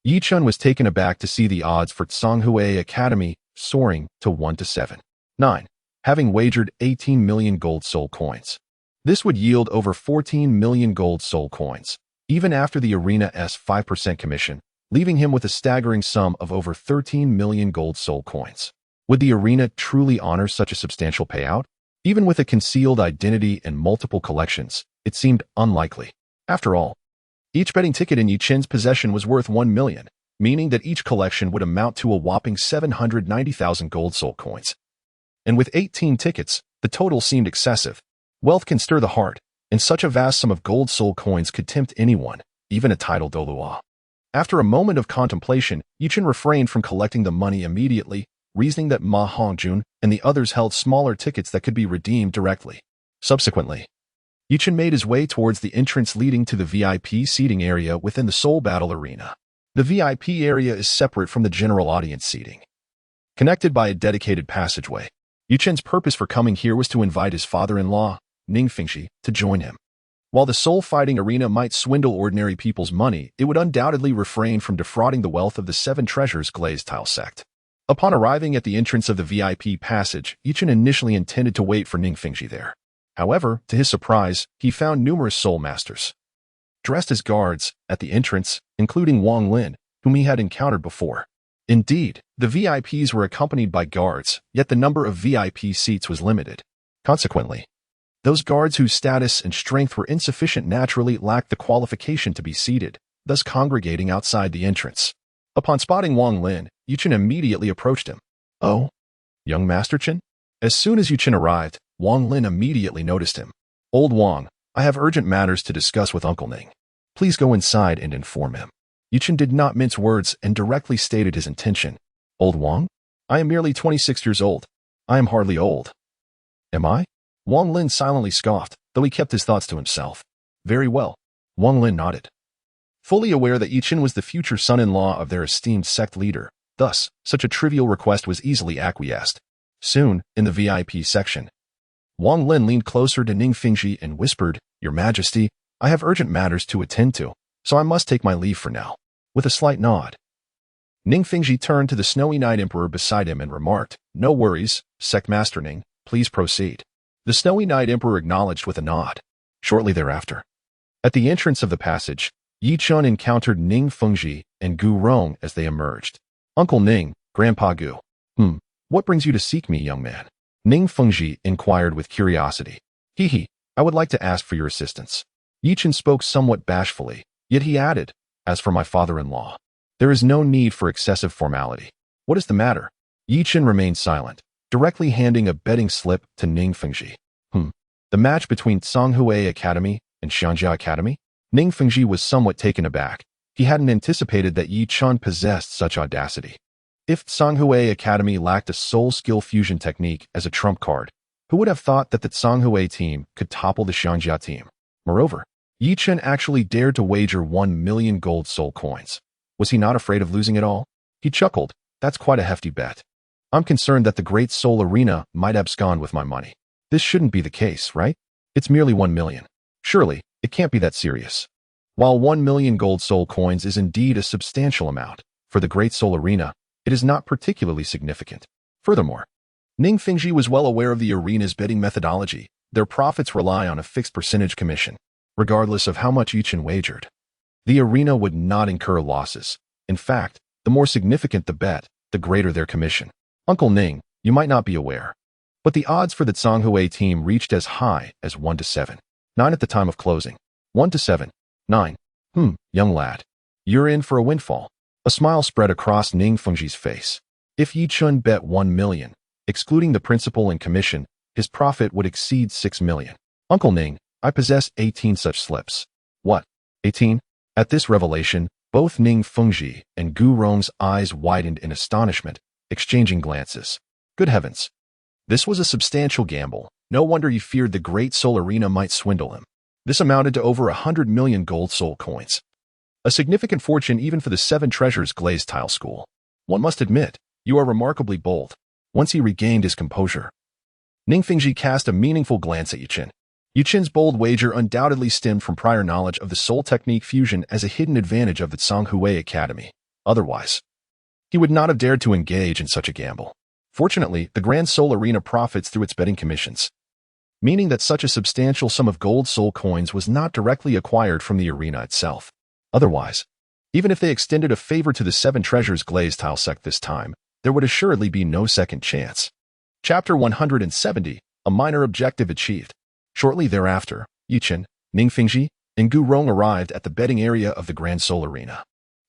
Yichun was taken aback to see the odds for Songhui Academy soaring to 1-7. 9. Having wagered 18 million gold soul coins. This would yield over 14 million gold soul coins, even after the arena's 5% commission, leaving him with a staggering sum of over 13 million gold soul coins. Would the arena truly honor such a substantial payout? Even with a concealed identity and multiple collections, it seemed unlikely. After all, each betting ticket in Yichin's possession was worth 1 million, meaning that each collection would amount to a whopping 790,000 gold soul coins. And with 18 tickets, the total seemed excessive. Wealth can stir the heart, and such a vast sum of gold soul coins could tempt anyone, even a titled Douluo. After a moment of contemplation, Yichin refrained from collecting the money immediately, reasoning that Ma Hongjun and the others held smaller tickets that could be redeemed directly. Subsequently, Yichin made his way towards the entrance leading to the VIP seating area within the Soul Battle Arena. The VIP area is separate from the general audience seating, connected by a dedicated passageway. Yichin's purpose for coming here was to invite his father-in-law, Ning Fengxi, to join him. While the soul fighting arena might swindle ordinary people's money, it would undoubtedly refrain from defrauding the wealth of the 7 Treasures glazed tile sect. Upon arriving at the entrance of the VIP passage, Yichin initially intended to wait for Ning Fengxi there. However, to his surprise, he found numerous soul masters dressed as guards at the entrance, including Wang Lin, whom he had encountered before. Indeed, the VIPs were accompanied by guards, yet the number of VIP seats was limited. Consequently, those guards whose status and strength were insufficient naturally lacked the qualification to be seated, thus congregating outside the entrance. Upon spotting Wang Lin, Yichin immediately approached him. "Oh, young Master Chen?" As soon as Yichin arrived, Wang Lin immediately noticed him. "Old Wang, I have urgent matters to discuss with Uncle Ning. Please go inside and inform him." Yichin did not mince words and directly stated his intention. "Old Wang? I am merely 26 years old. I am hardly old." "Am I?" Wang Lin silently scoffed, though he kept his thoughts to himself. "Very well." Wang Lin nodded, fully aware that Yichin was the future son-in-law of their esteemed sect leader. Thus, such a trivial request was easily acquiesced. Soon, in the VIP section, Wang Lin leaned closer to Ning Fengxi and whispered, "Your Majesty, I have urgent matters to attend to, so I must take my leave for now." With a slight nod, Ning Fengxi turned to the Snowy Night Emperor beside him and remarked, "No worries, Sect Master Ning, please proceed." The Snowy Night Emperor acknowledged with a nod. Shortly thereafter, at the entrance of the passage, Yi Chun encountered Ning Fengji and Gu Rong as they emerged. Uncle Ning, Grandpa Gu. What brings you to seek me, young man? Ning Fengji inquired with curiosity. Hee, I would like to ask for your assistance. Yi Chun spoke somewhat bashfully, yet he added, as for my father-in-law, there is no need for excessive formality. What is the matter? Yi Chun remained silent, directly handing a betting slip to Ning Fengji. The match between Tsanghui Academy and Xianjia Academy? Ning Fengji was somewhat taken aback. He hadn't anticipated that Yi Chun possessed such audacity. If Tsanghui Academy lacked a soul skill fusion technique as a trump card, who would have thought that the Tsanghui team could topple the Xianjia team? Moreover, Yi Chun actually dared to wager 1 million gold soul coins. Was he not afraid of losing it all? He chuckled. That's quite a hefty bet. I'm concerned that the Great Soul Arena might abscond with my money. This shouldn't be the case, right? It's merely 1 million. Surely, it can't be that serious. While 1 million gold soul coins is indeed a substantial amount, for the Great Soul Arena, it is not particularly significant. Furthermore, Ning Fengji was well aware of the arena's betting methodology. Their profits rely on a fixed percentage commission, regardless of how much Yi Chun wagered. The arena would not incur losses. In fact, the more significant the bet, the greater their commission. Uncle Ning, you might not be aware, but the odds for the Tsanghui team reached as high as 1 to 7. 9 at the time of closing. 1 to 7. 9. Young lad. You're in for a windfall. A smile spread across Ning Fengji's face. If Yi Chun bet 1 million, excluding the principal and commission, his profit would exceed 6 million. Uncle Ning, I possess 18 such slips. What? 18? At this revelation, both Ning Fengji and Gu Rong's eyes widened in astonishment, exchanging glances. Good heavens. This was a substantial gamble. No wonder he feared the Great Soul Arena might swindle him. This amounted to over 100 million gold soul coins. A significant fortune even for the 7 Treasures glazed tile school. One must admit, you are remarkably bold. Once he regained his composure, Ning Fengji cast a meaningful glance at Yi Chun. Yi Chun's bold wager undoubtedly stemmed from prior knowledge of the soul technique fusion as a hidden advantage of the Tsanghui Academy. Otherwise, he would not have dared to engage in such a gamble. Fortunately, the Grand Soul Arena profits through its betting commissions, meaning that such a substantial sum of gold soul coins was not directly acquired from the arena itself. Otherwise, even if they extended a favor to the 7 Treasures glazed tile sect this time, there would assuredly be no second chance. Chapter 170, A Minor Objective Achieved. Shortly thereafter, Yi Chun, Ning Fengji, and Gu Rong arrived at the betting area of the Grand Soul Arena.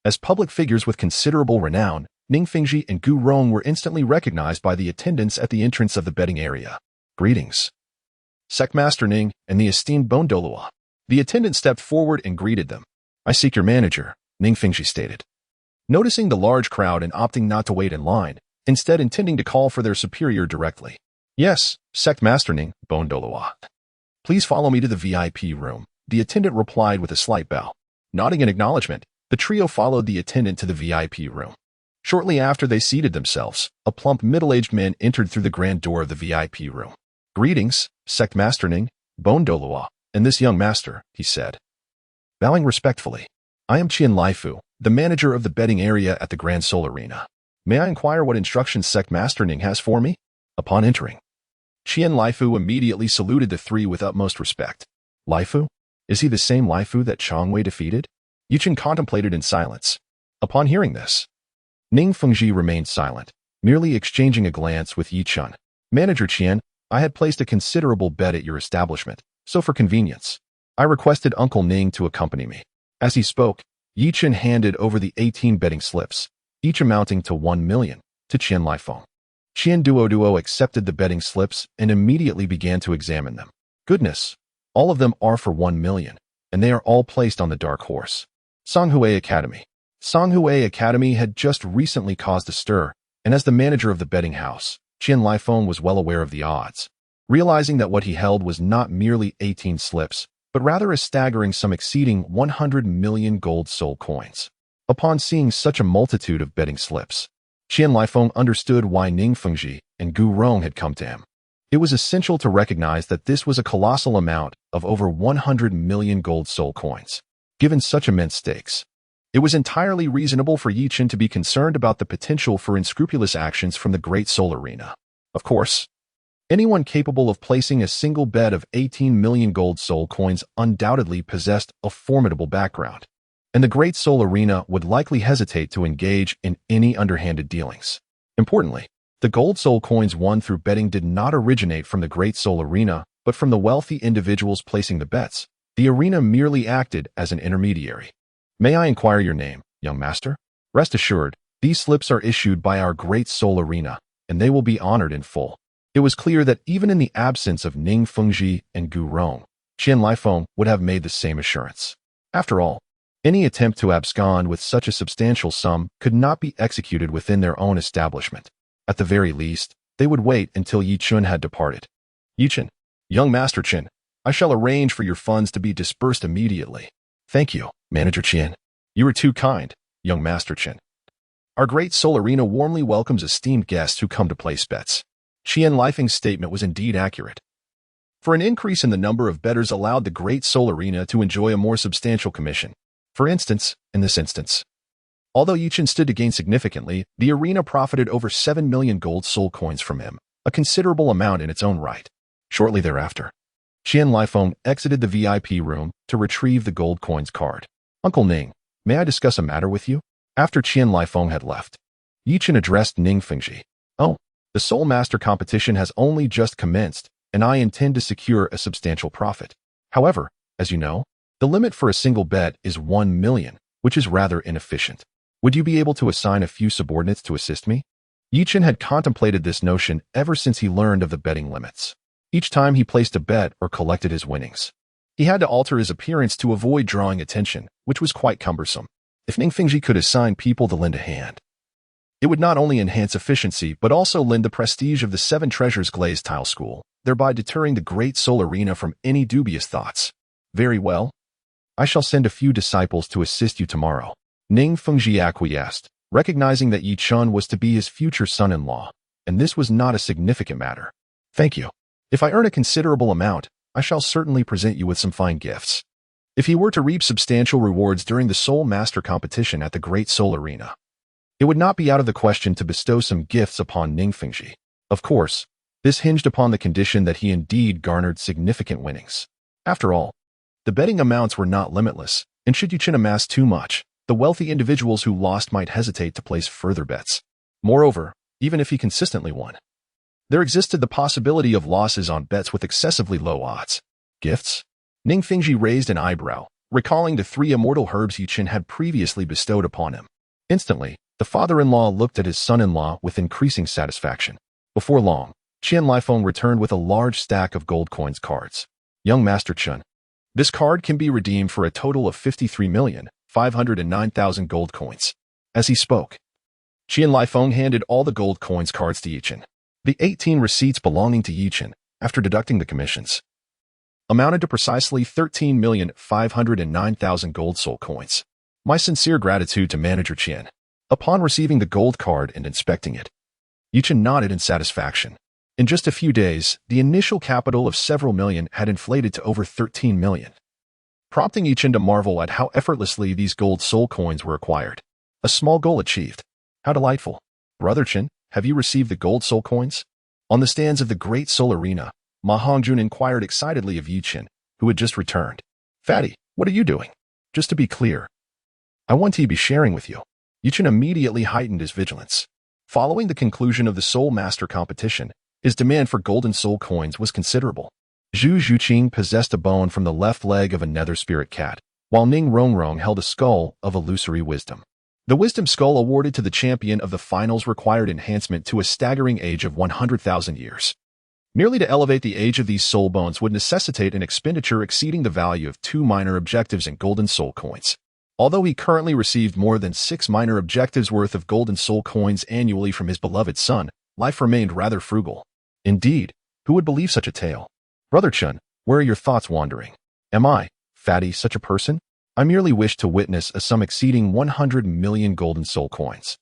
As public figures with considerable renown, Ning Fengji and Gu Rong were instantly recognized by the attendants at the entrance of the betting area. Greetings, Sectmaster Ning and the esteemed Douluo. The attendant stepped forward and greeted them. I seek your manager, Ning Fengji stated. Noticing the large crowd and opting not to wait in line, instead intending to call for their superior directly. Yes, Sectmaster Ning, Douluo. Please follow me to the VIP room, the attendant replied with a slight bow. Nodding in acknowledgement, the trio followed the attendant to the VIP room. Shortly after they seated themselves, a plump middle-aged man entered through the grand door of the VIP room. Greetings, Sectmaster Ning, Douluo, and this young master, he said. Bowing respectfully, I am Qian Laifu, the manager of the betting area at the Grand Soul Arena. May I inquire what instructions Sectmaster Ning has for me? Upon entering, Qian Laifu immediately saluted the three with utmost respect. Laifu? Is he the same Laifu that Changwei defeated? Yi Chun contemplated in silence. Upon hearing this, Ning Fengji remained silent, merely exchanging a glance with Yi Chun. Manager Qian, I had placed a considerable bet at your establishment, so for convenience, I requested Uncle Ning to accompany me. As he spoke, Yi Chun handed over the 18 betting slips, each amounting to 1 million, to Qian Laifeng. Qian Duo accepted the betting slips and immediately began to examine them. Goodness, all of them are for 1 million, and they are all placed on the dark horse. Tsanghui Academy. Tsanghui Academy had just recently caused a stir, and as the manager of the betting house, Qian Laifeng was well aware of the odds. Realizing that what he held was not merely 18 slips, but rather a staggering sum exceeding 100 million gold soul coins. Upon seeing such a multitude of betting slips, Qian Laifeng understood why Ning Fengji and Gu Rong had come to him. It was essential to recognize that this was a colossal amount of over 100 million gold soul coins. Given such immense stakes, it was entirely reasonable for Yi Chun to be concerned about the potential for unscrupulous actions from the Great Soul Arena. Of course, Anyone capable of placing a single bet of 18 million gold soul coins undoubtedly possessed a formidable background, and the Great Soul Arena would likely hesitate to engage in any underhanded dealings. Importantly, the gold soul coins won through betting did not originate from the Great Soul Arena, but from the wealthy individuals placing the bets. The arena merely acted as an intermediary. May I inquire your name, young master? Rest assured, these slips are issued by our Great Soul Arena, and they will be honored in full. It was clear that even in the absence of Ning Fengji and Gu Rong, Qian Lifeng would have made the same assurance. After all, any attempt to abscond with such a substantial sum could not be executed within their own establishment. At the very least, they would wait until Yi Chun had departed. Yi Chun, young Master Chen, I shall arrange for your funds to be dispersed immediately. Thank you, Manager Qian. You are too kind, young Master Chen. Our Great Soul Arena warmly welcomes esteemed guests who come to place bets. Qian Lifeng's statement was indeed accurate. For an increase in the number of bettors allowed the Great Soul Arena to enjoy a more substantial commission. For instance, in this instance, although Yi Chun stood to gain significantly, the arena profited over 7 million gold soul coins from him, a considerable amount in its own right. Shortly thereafter, Qian Lifeng exited the VIP room to retrieve the gold coins card. Uncle Ning, may I discuss a matter with you? After Qian Lifeng had left, Yi Chun addressed Ning Fengji. Oh, the Soul Master competition has only just commenced, and I intend to secure a substantial profit. However, as you know, the limit for a single bet is 1 million, which is rather inefficient. Would you be able to assign a few subordinates to assist me? Yi Chun had contemplated this notion ever since he learned of the betting limits. Each time he placed a bet or collected his winnings, he had to alter his appearance to avoid drawing attention, which was quite cumbersome. If Ning Fengji could assign people to lend a hand, it would not only enhance efficiency but also lend the prestige of the Seven Treasures Glazed Tile School, thereby deterring the Great Soul Arena from any dubious thoughts. Very well. I shall send a few disciples to assist you tomorrow. Ning Fengji acquiesced, recognizing that Yi Chun was to be his future son-in-law, and this was not a significant matter. Thank you. If I earn a considerable amount, I shall certainly present you with some fine gifts. If he were to reap substantial rewards during the Soul Master competition at the Great Soul Arena, it would not be out of the question to bestow some gifts upon Ning Fengji. Of course, this hinged upon the condition that he indeed garnered significant winnings. After all, the betting amounts were not limitless, and should Yi Chun amass too much, the wealthy individuals who lost might hesitate to place further bets. Moreover, even if he consistently won, there existed the possibility of losses on bets with excessively low odds. Gifts? Ning Fengji raised an eyebrow, recalling the 3 immortal herbs Yi Chun had previously bestowed upon him. Instantly, the father-in-law looked at his son-in-law with increasing satisfaction. Before long, Qian Lifeng returned with a large stack of gold coins cards. Young Master Chun, this card can be redeemed for a total of 53,509,000 gold coins. As he spoke, Qian Lifeng handed all the gold coins cards to Yi Chun. The 18 receipts belonging to Yi Chun, after deducting the commissions, amounted to precisely 13,509,000 gold soul coins. My sincere gratitude to Manager Qian. Upon receiving the gold card and inspecting it, Yi Chun nodded in satisfaction. In just a few days, the initial capital of several million had inflated to over 13 million, prompting Yi Chun to marvel at how effortlessly these gold soul coins were acquired. A small goal achieved. How delightful. Brother Chen, have you received the gold soul coins? On the stands of the Great Soul Arena, Ma Hongjun inquired excitedly of Yi Chun, who had just returned. Fatty, what are you doing? Just to be clear, I want to be sharing with you. Yi Chun immediately heightened his vigilance. Following the conclusion of the Soul Master competition, his demand for golden soul coins was considerable. Zhu Zhuqing possessed a bone from the left leg of a nether spirit cat, while Ning Rongrong held a skull of illusory wisdom. The wisdom skull awarded to the champion of the finals required enhancement to a staggering age of 100,000 years. Merely to elevate the age of these soul bones would necessitate an expenditure exceeding the value of 2 minor objectives in golden soul coins. Although he currently received more than 6 minor objectives worth of golden soul coins annually from his beloved son, life remained rather frugal. Indeed, who would believe such a tale? Brother Chun, where are your thoughts wandering? Am I, Fatty, such a person? I merely wish to witness a sum exceeding 100 million golden soul coins.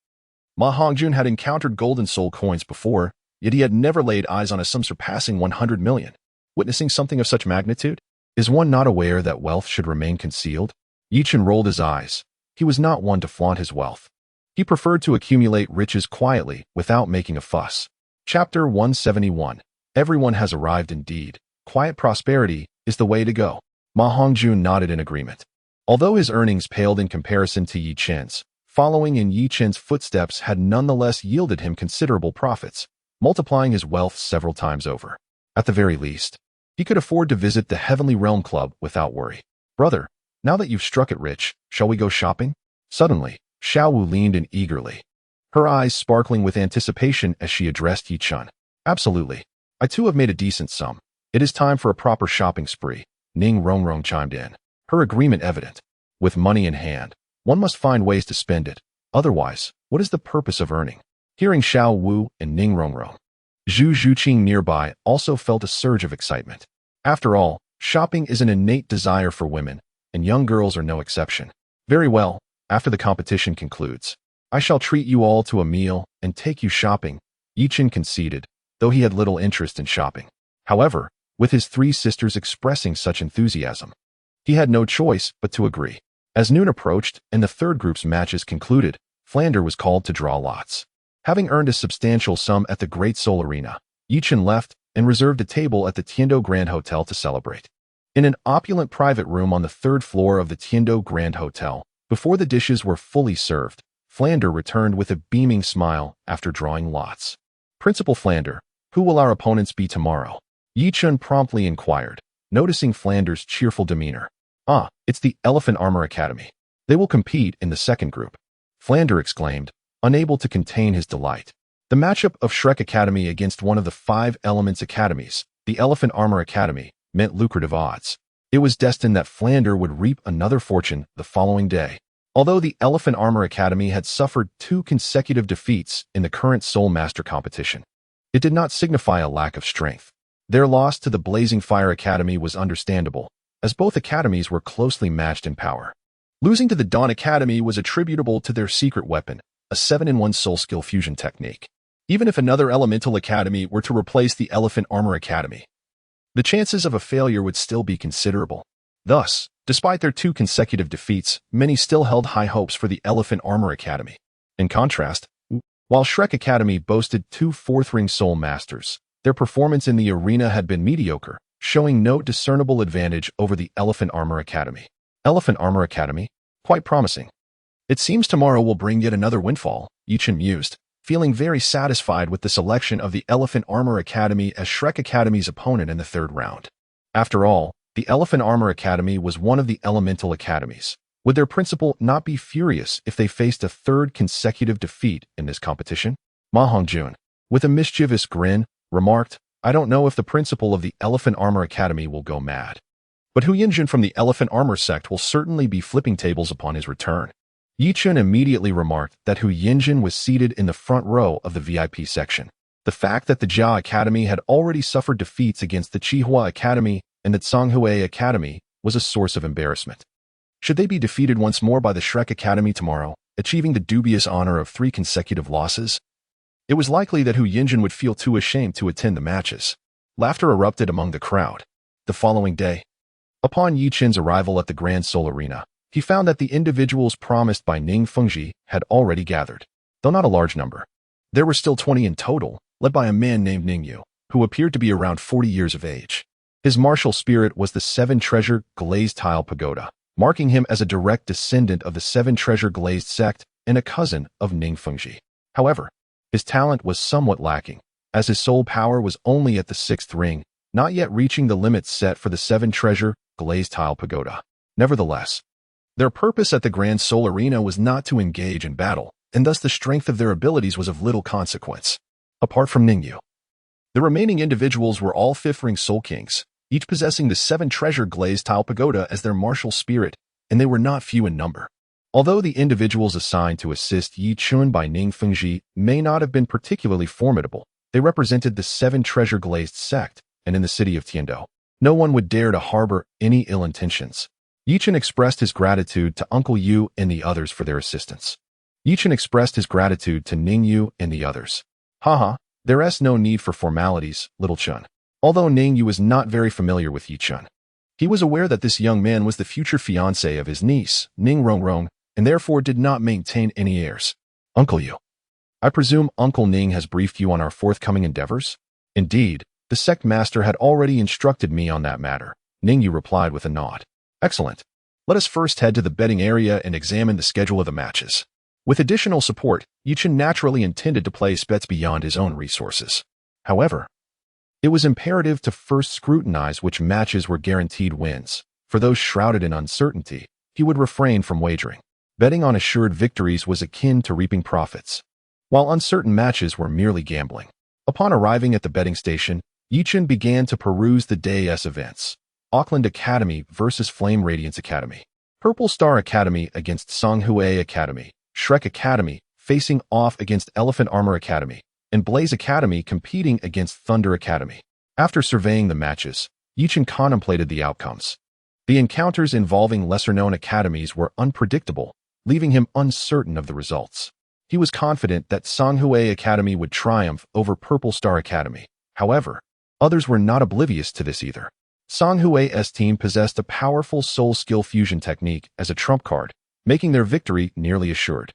Ma Hongjun had encountered golden soul coins before, yet he had never laid eyes on a sum surpassing 100 million. Witnessing something of such magnitude? Is one not aware that wealth should remain concealed? Yi Chun rolled his eyes. He was not one to flaunt his wealth. He preferred to accumulate riches quietly without making a fuss. Chapter 171. Everyone has arrived indeed. Quiet prosperity is the way to go. Ma Hongjun nodded in agreement. Although his earnings paled in comparison to Yi Chen's, following in Yi Chen's footsteps had nonetheless yielded him considerable profits, multiplying his wealth several times over. At the very least, he could afford to visit the Heavenly Realm Club without worry. Brother, now that you've struck it rich, shall we go shopping? Suddenly, Xiao Wu leaned in eagerly, her eyes sparkling with anticipation as she addressed Yi Chen. Absolutely. I too have made a decent sum. It is time for a proper shopping spree. Ning Rongrong chimed in, her agreement evident. With money in hand, one must find ways to spend it. Otherwise, what is the purpose of earning? Hearing Xiao Wu and Ning Rongrong, Zhu Zhuqing nearby also felt a surge of excitement. After all, shopping is an innate desire for women, and young girls are no exception. Very well, after the competition concludes, I shall treat you all to a meal and take you shopping, Yi Chen conceded, though he had little interest in shopping. However, with his three sisters expressing such enthusiasm, he had no choice but to agree. As noon approached and the third group's matches concluded, Flander was called to draw lots. Having earned a substantial sum at the Great Seoul Arena, Yi Chen left and reserved a table at the Tiando Grand Hotel to celebrate. In an opulent private room on the third floor of the Tiando Grand Hotel, before the dishes were fully served, Flander returned with a beaming smile after drawing lots. Principal Flander, who will our opponents be tomorrow? Yi Chen promptly inquired, noticing Flander's cheerful demeanor. Ah, it's the Elephant Armor Academy. They will compete in the second group. Flander exclaimed, unable to contain his delight. The matchup of Shrek Academy against one of the 5 Elements Academies, the Elephant Armor Academy, meant lucrative odds. It was destined that Flander would reap another fortune the following day. Although the Elephant Armor Academy had suffered 2 consecutive defeats in the current Soul Master competition, it did not signify a lack of strength. Their loss to the Blazing Fire Academy was understandable, as both academies were closely matched in power. Losing to the Dawn Academy was attributable to their secret weapon, a 7-in-1 soul skill fusion technique. Even if another Elemental Academy were to replace the Elephant Armor Academy, the chances of a failure would still be considerable. Thus, despite their 2 consecutive defeats, many still held high hopes for the Elephant Armor Academy. In contrast, while Shrek Academy boasted 2 4th-ring Soul Masters, their performance in the arena had been mediocre, showing no discernible advantage over the Elephant Armor Academy. Elephant Armor Academy? Quite promising. It seems tomorrow will bring yet another windfall, Yi Chen mused, feeling very satisfied with the selection of the Elephant Armor Academy as Shrek Academy's opponent in the third round. After all, the Elephant Armor Academy was one of the Elemental Academies. Would their principal not be furious if they faced a 3rd consecutive defeat in this competition? Ma Hongjun, with a mischievous grin, remarked, I don't know if the principal of the Elephant Armor Academy will go mad, but Hu Yinjin from the Elephant Armor sect will certainly be flipping tables upon his return. Yi Chen immediately remarked that Hu Yinjin was seated in the front row of the VIP section. The fact that the Jia Academy had already suffered defeats against the Qihua Academy and the Zhonghui Academy was a source of embarrassment. Should they be defeated once more by the Shrek Academy tomorrow, achieving the dubious honor of 3 consecutive losses? It was likely that Hu Yinjin would feel too ashamed to attend the matches. Laughter erupted among the crowd. The following day, upon Yi Chen's arrival at the Grand Seoul Arena, he found that the individuals promised by Ning Fengji had already gathered. Though not a large number, there were still 20 in total, led by a man named Ning Yu, who appeared to be around 40 years of age. His martial spirit was the 7-treasure glazed tile pagoda, marking him as a direct descendant of the 7-treasure glazed sect and a cousin of Ning Fengji. However, his talent was somewhat lacking, as his soul power was only at the 6th ring, not yet reaching the limits set for the 7-treasure glazed tile pagoda. Nevertheless, their purpose at the Grand Seoul Arena was not to engage in battle, and thus the strength of their abilities was of little consequence. Apart from Ningyu, the remaining individuals were all 5th-ring Soul Kings, each possessing the 7-treasure glazed tile pagoda as their martial spirit, and they were not few in number. Although the individuals assigned to assist Yi Chun by Ning Fengji may not have been particularly formidable, they represented the 7-treasure glazed sect, and in the city of Tiando, no one would dare to harbor any ill intentions. Yi Chen expressed his gratitude to Uncle Yu and the others for their assistance. Yi Chen expressed his gratitude to Ning Yu and the others. Haha, there's no need for formalities, little Chun. Although Ning Yu was not very familiar with Yi Chun, he was aware that this young man was the future fiancé of his niece, Ning Rongrong, and therefore did not maintain any heirs. Uncle Yu, I presume Uncle Ning has briefed you on our forthcoming endeavors? Indeed, The sect master had already instructed me on that matter, Ningyu replied with a nod. Excellent. Let us first head to the betting area and examine the schedule of the matches. With additional support, Yichen naturally intended to place bets beyond his own resources. However, it was imperative to first scrutinize which matches were guaranteed wins. For those shrouded in uncertainty, he would refrain from wagering. Betting on assured victories was akin to reaping profits, while uncertain matches were merely gambling. Upon arriving at the betting station, Yichen began to peruse the day's events. Auckland Academy versus Flame Radiance Academy. Purple Star Academy against Songhui Academy. Shrek Academy facing off against Elephant Armor Academy, and Blaze Academy competing against Thunder Academy. After surveying the matches, Yichen contemplated the outcomes. The encounters involving lesser-known academies were unpredictable, leaving him uncertain of the results. He was confident that Songhui Academy would triumph over Purple Star Academy. However, others were not oblivious to this either. Songhui's team possessed a powerful soul skill fusion technique as a trump card, making their victory nearly assured.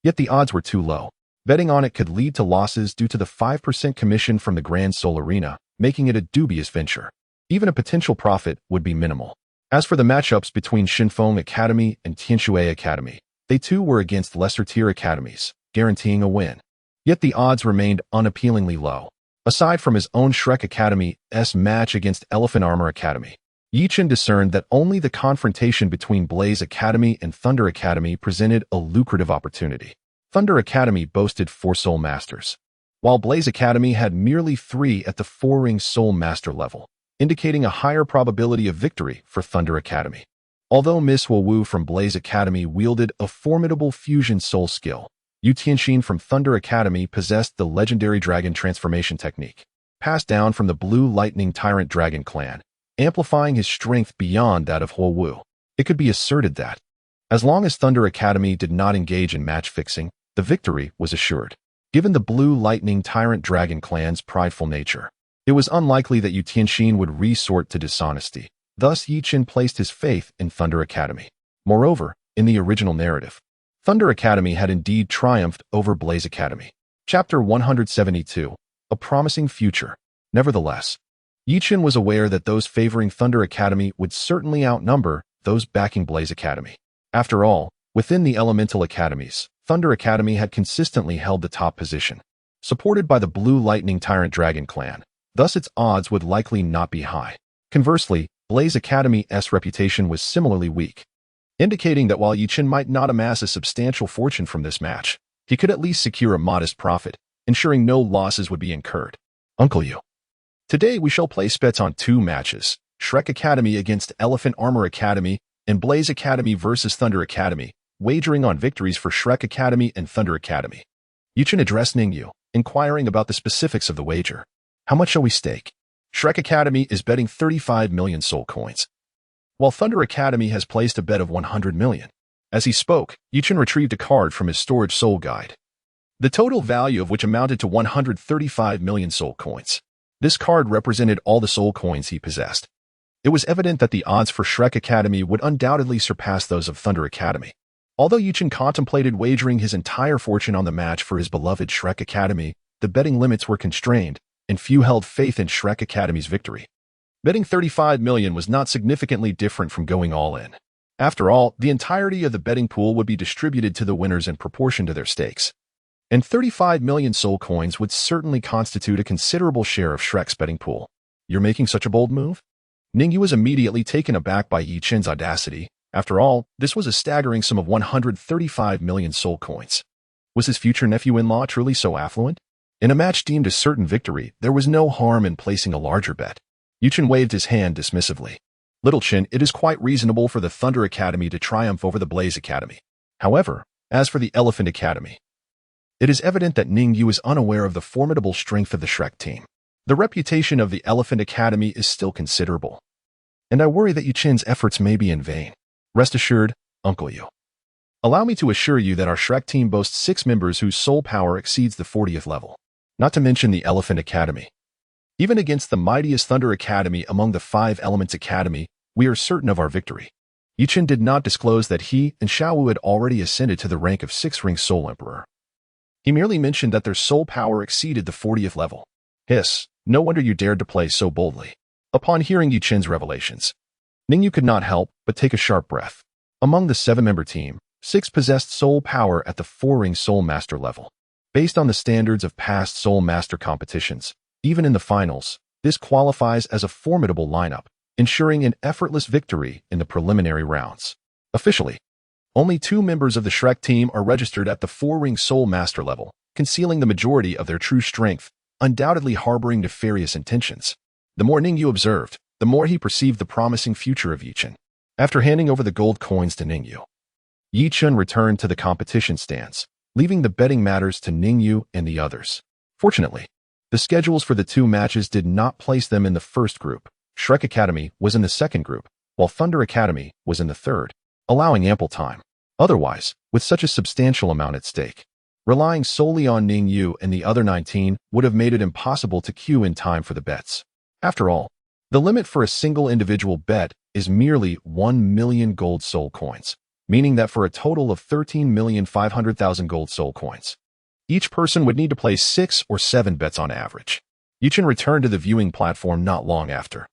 Yet the odds were too low. Betting on it could lead to losses due to the 5% commission from the Grand Soul Arena, making it a dubious venture. Even a potential profit would be minimal. As for the matchups between Shinfeng Academy and Tianshui Academy, they too were against lesser-tier academies, guaranteeing a win. Yet the odds remained unappealingly low. Aside from his own Shrek Academy's match against Elephant Armor Academy, Yichen discerned that only the confrontation between Blaze Academy and Thunder Academy presented a lucrative opportunity. Thunder Academy boasted 4 Soul Masters, while Blaze Academy had merely 3 at the 4-ring Soul Master level, indicating a higher probability of victory for Thunder Academy. Although Miss Wu from Blaze Academy wielded a formidable fusion soul skill, Yu Tianxin from Thunder Academy possessed the legendary dragon transformation technique, passed down from the Blue Lightning Tyrant Dragon clan, amplifying his strength beyond that of Huowu. It could be asserted that, as long as Thunder Academy did not engage in match fixing, the victory was assured. Given the Blue Lightning Tyrant Dragon clan's prideful nature, it was unlikely that Yu Tianxin would resort to dishonesty. Thus, Yichen placed his faith in Thunder Academy. Moreover, in the original narrative, Thunder Academy had indeed triumphed over Blaze Academy. Chapter 172, A Promising Future. Nevertheless, Yichen was aware that those favoring Thunder Academy would certainly outnumber those backing Blaze Academy. After all, within the Elemental Academies, Thunder Academy had consistently held the top position, supported by the Blue Lightning Tyrant Dragon clan. Thus its odds would likely not be high. Conversely, Blaze Academy's reputation was similarly weak, indicating that while Yichen might not amass a substantial fortune from this match, he could at least secure a modest profit, ensuring no losses would be incurred. Uncle Yu. Today we shall place bets on 2 matches, Shrek Academy against Elephant Armor Academy and Blaze Academy versus Thunder Academy, wagering on victories for Shrek Academy and Thunder Academy. Yichen addressed Ningyu, inquiring about the specifics of the wager. How much shall we stake? Shrek Academy is betting 35 million soul coins, while Thunder Academy has placed a bet of 100 million. As he spoke, Yichen retrieved a card from his storage soul guide, the total value of which amounted to 135 million soul coins. This card represented all the soul coins he possessed. It was evident that the odds for Shrek Academy would undoubtedly surpass those of Thunder Academy. Although Yichen contemplated wagering his entire fortune on the match for his beloved Shrek Academy, the betting limits were constrained, and few held faith in Shrek Academy's victory. Betting 35 million was not significantly different from going all in. After all, the entirety of the betting pool would be distributed to the winners in proportion to their stakes, and 35 million soul coins would certainly constitute a considerable share of Shrek's betting pool. You're making such a bold move? Ningyu was immediately taken aback by Yichen's audacity. After all, this was a staggering sum of 135 million soul coins. Was his future nephew-in-law truly so affluent? In a match deemed a certain victory, there was no harm in placing a larger bet. Yichen waved his hand dismissively. Little Chen, it is quite reasonable for the Thunder Academy to triumph over the Blaze Academy. However, as for the Elephant Academy, it is evident that Ningyu is unaware of the formidable strength of the Shrek team. The reputation of the Elephant Academy is still considerable, and I worry that Yichen's efforts may be in vain. Rest assured, Uncle Yu. Allow me to assure you that our Shrek team boasts 6 members whose soul power exceeds the 40th level, not to mention the Elephant Academy. Even against the mightiest Thunder Academy among the 5 Elements Academy, we are certain of our victory. Yichen did not disclose that he and Xiaowu had already ascended to the rank of 6-ring Soul Emperor. He merely mentioned that their soul power exceeded the 40th level. Hiss, No wonder you dared to play so boldly. Upon hearing Yi Qin's revelations, Ningyu could not help but take a sharp breath. Among the 7-member team, 6 possessed soul power at the 4-ring soul master level. Based on the standards of past soul master competitions, even in the finals, this qualifies as a formidable lineup, ensuring an effortless victory in the preliminary rounds. Officially, only 2 members of the Shrek team are registered at the 4-ring soul master level, concealing the majority of their true strength, undoubtedly harboring nefarious intentions. The more Ningyu observed, the more he perceived the promising future of Yi Qin. After handing over the gold coins to Ningyu, Yi Qin returned to the competition stands, leaving the betting matters to Ningyu and the others. Fortunately, the schedules for the 2 matches did not place them in the first group. Shrek Academy was in the second group, while Thunder Academy was in the third, allowing ample time. Otherwise, with such a substantial amount at stake, relying solely on Ningyu and the other 19 would have made it impossible to queue in time for the bets. After all, the limit for a single individual bet is merely 1 million gold soul coins, meaning that for a total of 13,500,000 gold soul coins, each person would need to place 6 or 7 bets on average. Yi Qin returned to the viewing platform not long after.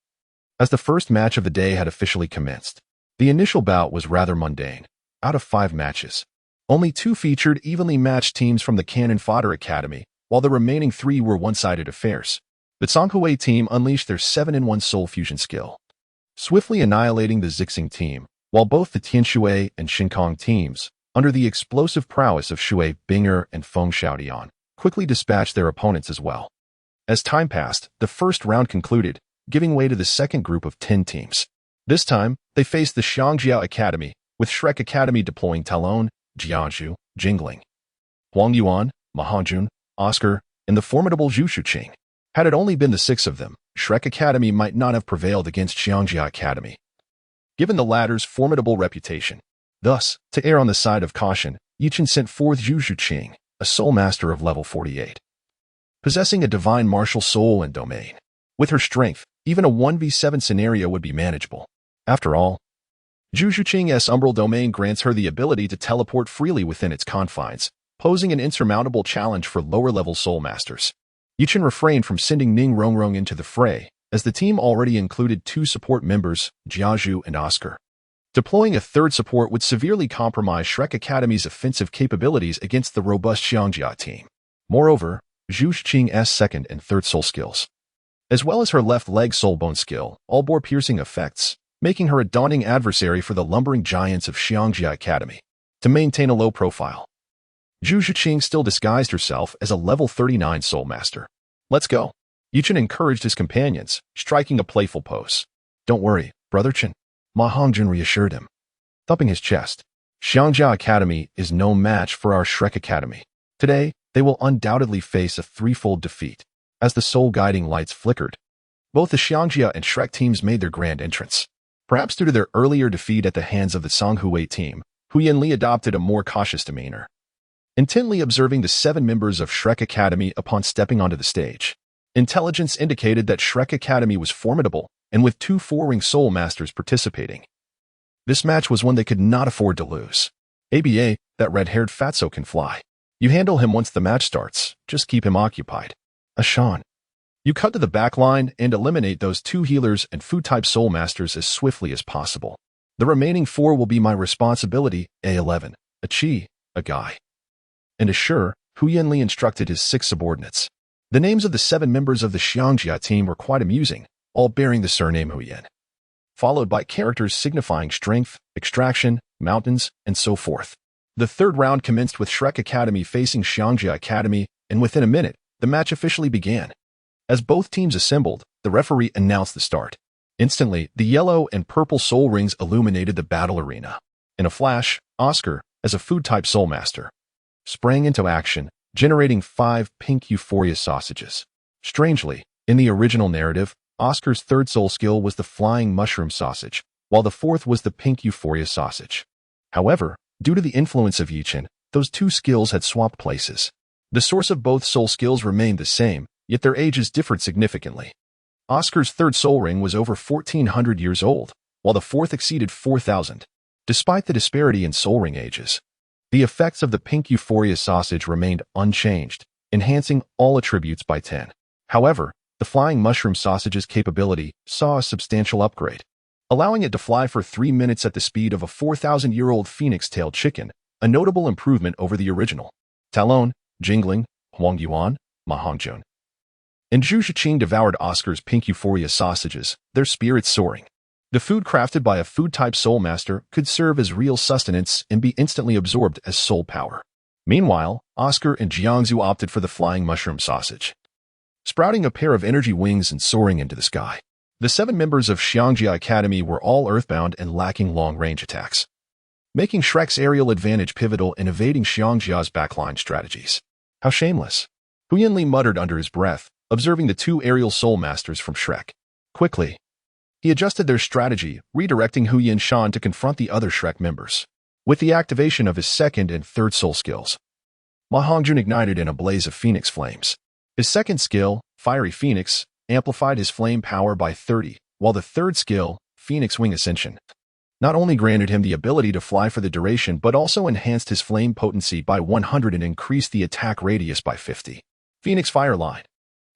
As the first match of the day had officially commenced, the initial bout was rather mundane. Out of 5 matches, only 2 featured evenly matched teams from the Cannon Fodder Academy, while the remaining 3 were one-sided affairs. The Songhui team unleashed their 7-in-1 soul fusion skill, swiftly annihilating the Zixing team, while both the Tianshui and Shinkong teams, under the explosive prowess of Shui Binger and Feng Xiaodian, quickly dispatched their opponents as well. As time passed, the first round concluded, giving way to the second group of 10 teams. This time, they faced the Xiangjiao Academy, with Shrek Academy deploying Talon, Jianzhu, Jingling, Huang Yuan, Mahanjun, Oscar, and the formidable Zhu Shuqing. Had it only been the 6 of them, Shrek Academy might not have prevailed against Xiangjia Academy, given the latter's formidable reputation. Thus, to err on the side of caution, Yi Qin sent forth Zhu Shuqing, a soul master of level 48, possessing a divine martial soul and domain. With her strength, even a 1v7 scenario would be manageable. After all, Zhu Shuqing's umbral domain grants her the ability to teleport freely within its confines, posing an insurmountable challenge for lower-level soul masters. Yi Qin refrained from sending Ning Rongrong into the fray, as the team already included 2 support members, Jiazhu and Oscar. Deploying a third support would severely compromise Shrek Academy's offensive capabilities against the robust Xiangjia team. Moreover, Zhu Shuqing's second and third soul skills, as well as her left leg soul bone skill, all bore piercing effects, making her a daunting adversary for the lumbering giants of Xiangjia Academy. To maintain a low profile, Zhu Shuqing still disguised herself as a level 39 soul master. Let's go. Yi Qin encouraged his companions, striking a playful pose. Don't worry, Brother Qin, Ma Hongjun reassured him, thumping his chest. Xiangjia Academy is no match for our Shrek Academy. Today, they will undoubtedly face a threefold defeat. As the soul guiding lights flickered, both the Xiangjia and Shrek teams made their grand entrance. Perhaps due to their earlier defeat at the hands of the Songhui team, Hu Yanli adopted a more cautious demeanor, intently observing the 7 members of Shrek Academy upon stepping onto the stage. Intelligence indicated that Shrek Academy was formidable, and with 2 4-ring soul masters participating, this match was one they could not afford to lose. ABA, that red-haired fatso can fly. You handle him once the match starts, just keep him occupied. Ashan. You cut to the back line and eliminate those 2 healers and food-type soul masters as swiftly as possible. The remaining 4 will be my responsibility, A11, a Qi, a Guy, and a Sure. Hu Yanli instructed his 6 subordinates. The names of the 7 members of the Xiangjia team were quite amusing, all bearing the surname Hu Yan, followed by characters signifying strength, extraction, mountains, and so forth. The third round commenced with Shrek Academy facing Xiangjia Academy, and within a minute, the match officially began. As both teams assembled, the referee announced the start. Instantly, the yellow and purple soul rings illuminated the battle arena. In a flash, Oscar, as a food-type soul master, sprang into action, generating 5 pink euphoria sausages. Strangely, in the original narrative, Oscar's third soul skill was the flying mushroom sausage, while the fourth was the pink euphoria sausage. However, due to the influence of Yi Qin, those 2 skills had swapped places. The source of both soul skills remained the same, yet their ages differed significantly. Oscar's third soul ring was over 1,400 years old, while the fourth exceeded 4,000. Despite the disparity in soul ring ages, the effects of the pink euphoria sausage remained unchanged, enhancing all attributes by 10. However, The flying mushroom sausage's capability saw a substantial upgrade, allowing it to fly for 3 minutes at the speed of a 4,000-year-old phoenix-tailed chicken, a notable improvement over the original. Talon, Jingling, Huangyuan, Ma Hongjun, and Zhu Zhiqing devoured Oscar's pink euphoria sausages, their spirits soaring. The food crafted by a food-type soul master could serve as real sustenance and be instantly absorbed as soul power. Meanwhile, Oscar and Jiangzhu opted for the flying mushroom sausage, sprouting a pair of energy wings and soaring into the sky. The 7 members of Xiangjia Academy were all earthbound and lacking long-range attacks, making Shrek's aerial advantage pivotal in evading Xiangjia's backline strategies. How shameless! Hu Yanli muttered under his breath, observing the 2 aerial soul masters from Shrek. Quickly, he adjusted their strategy, redirecting Hu Yanshan to confront the other Shrek members. With the activation of his 2nd and 3rd soul skills, Ma Hongjun ignited in a blaze of phoenix flames. His 2nd skill, Fiery Phoenix, amplified his flame power by 30, while the 3rd skill, Phoenix Wing Ascension, not only granted him the ability to fly for the duration but also enhanced his flame potency by 100 and increased the attack radius by 50. Phoenix Fire Line.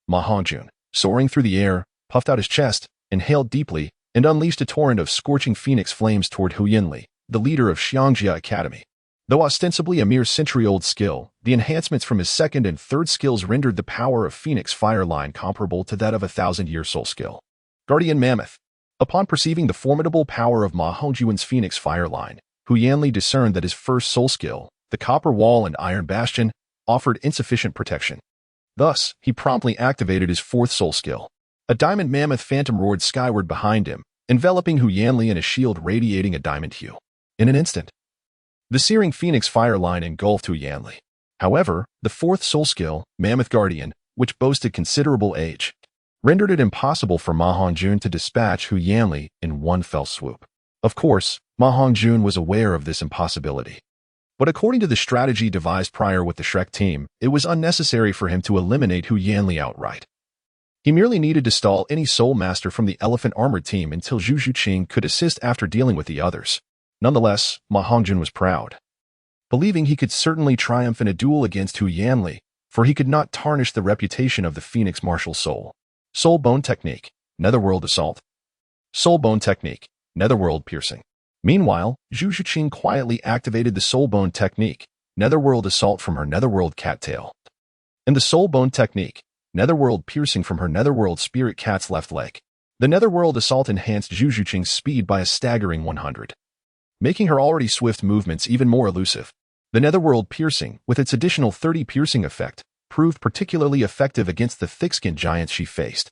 Ma Hongjun, soaring through the air, puffed out his chest, inhaled deeply, and unleashed a torrent of scorching phoenix flames toward Hu Yanli, the leader of Xiangjia Academy. Though ostensibly a mere century-old skill, the enhancements from his 2nd and 3rd skills rendered the power of Phoenix Fire Line comparable to that of a 1,000-year soul skill. Guardian Mammoth. Upon perceiving the formidable power of Ma Hongjun's Phoenix Fire Line, Hu Yanli discerned that his 1st soul skill, the Copper Wall and Iron Bastion, offered insufficient protection. Thus, he promptly activated his 4th soul skill. A diamond mammoth phantom roared skyward behind him, enveloping Hu Yanli in a shield radiating a diamond hue. In an instant, the searing Phoenix Fire Line engulfed Hu Yanli. However, the 4th soul skill, Mammoth Guardian, which boasted considerable age, rendered it impossible for Ma Hongjun to dispatch Hu Yanli in one fell swoop. Of course, Ma Hongjun was aware of this impossibility. But according to the strategy devised prior with the Shrek team, it was unnecessary for him to eliminate Hu Yanli outright. He merely needed to stall any soul master from the elephant armored team until Zhu Zhiqing could assist after dealing with the others. Nonetheless, Ma Hongjun was proud, believing he could certainly triumph in a duel against Hu Yanli, for he could not tarnish the reputation of the Phoenix Martial Soul. Soul Bone Technique, Netherworld Assault. Soul Bone Technique, Netherworld Piercing. Meanwhile, Zhu Zhiqing quietly activated the Soul Bone Technique, Netherworld Assault from her Netherworld Cattail, and the Soul Bone Technique, Netherworld Piercing from her Netherworld Spirit Cat's left leg. The Netherworld Assault enhanced Zhu Zhiqing's speed by a staggering 100. Making her already swift movements even more elusive. The Netherworld Piercing, with its additional 30 piercing effect, proved particularly effective against the thick-skinned giants she faced.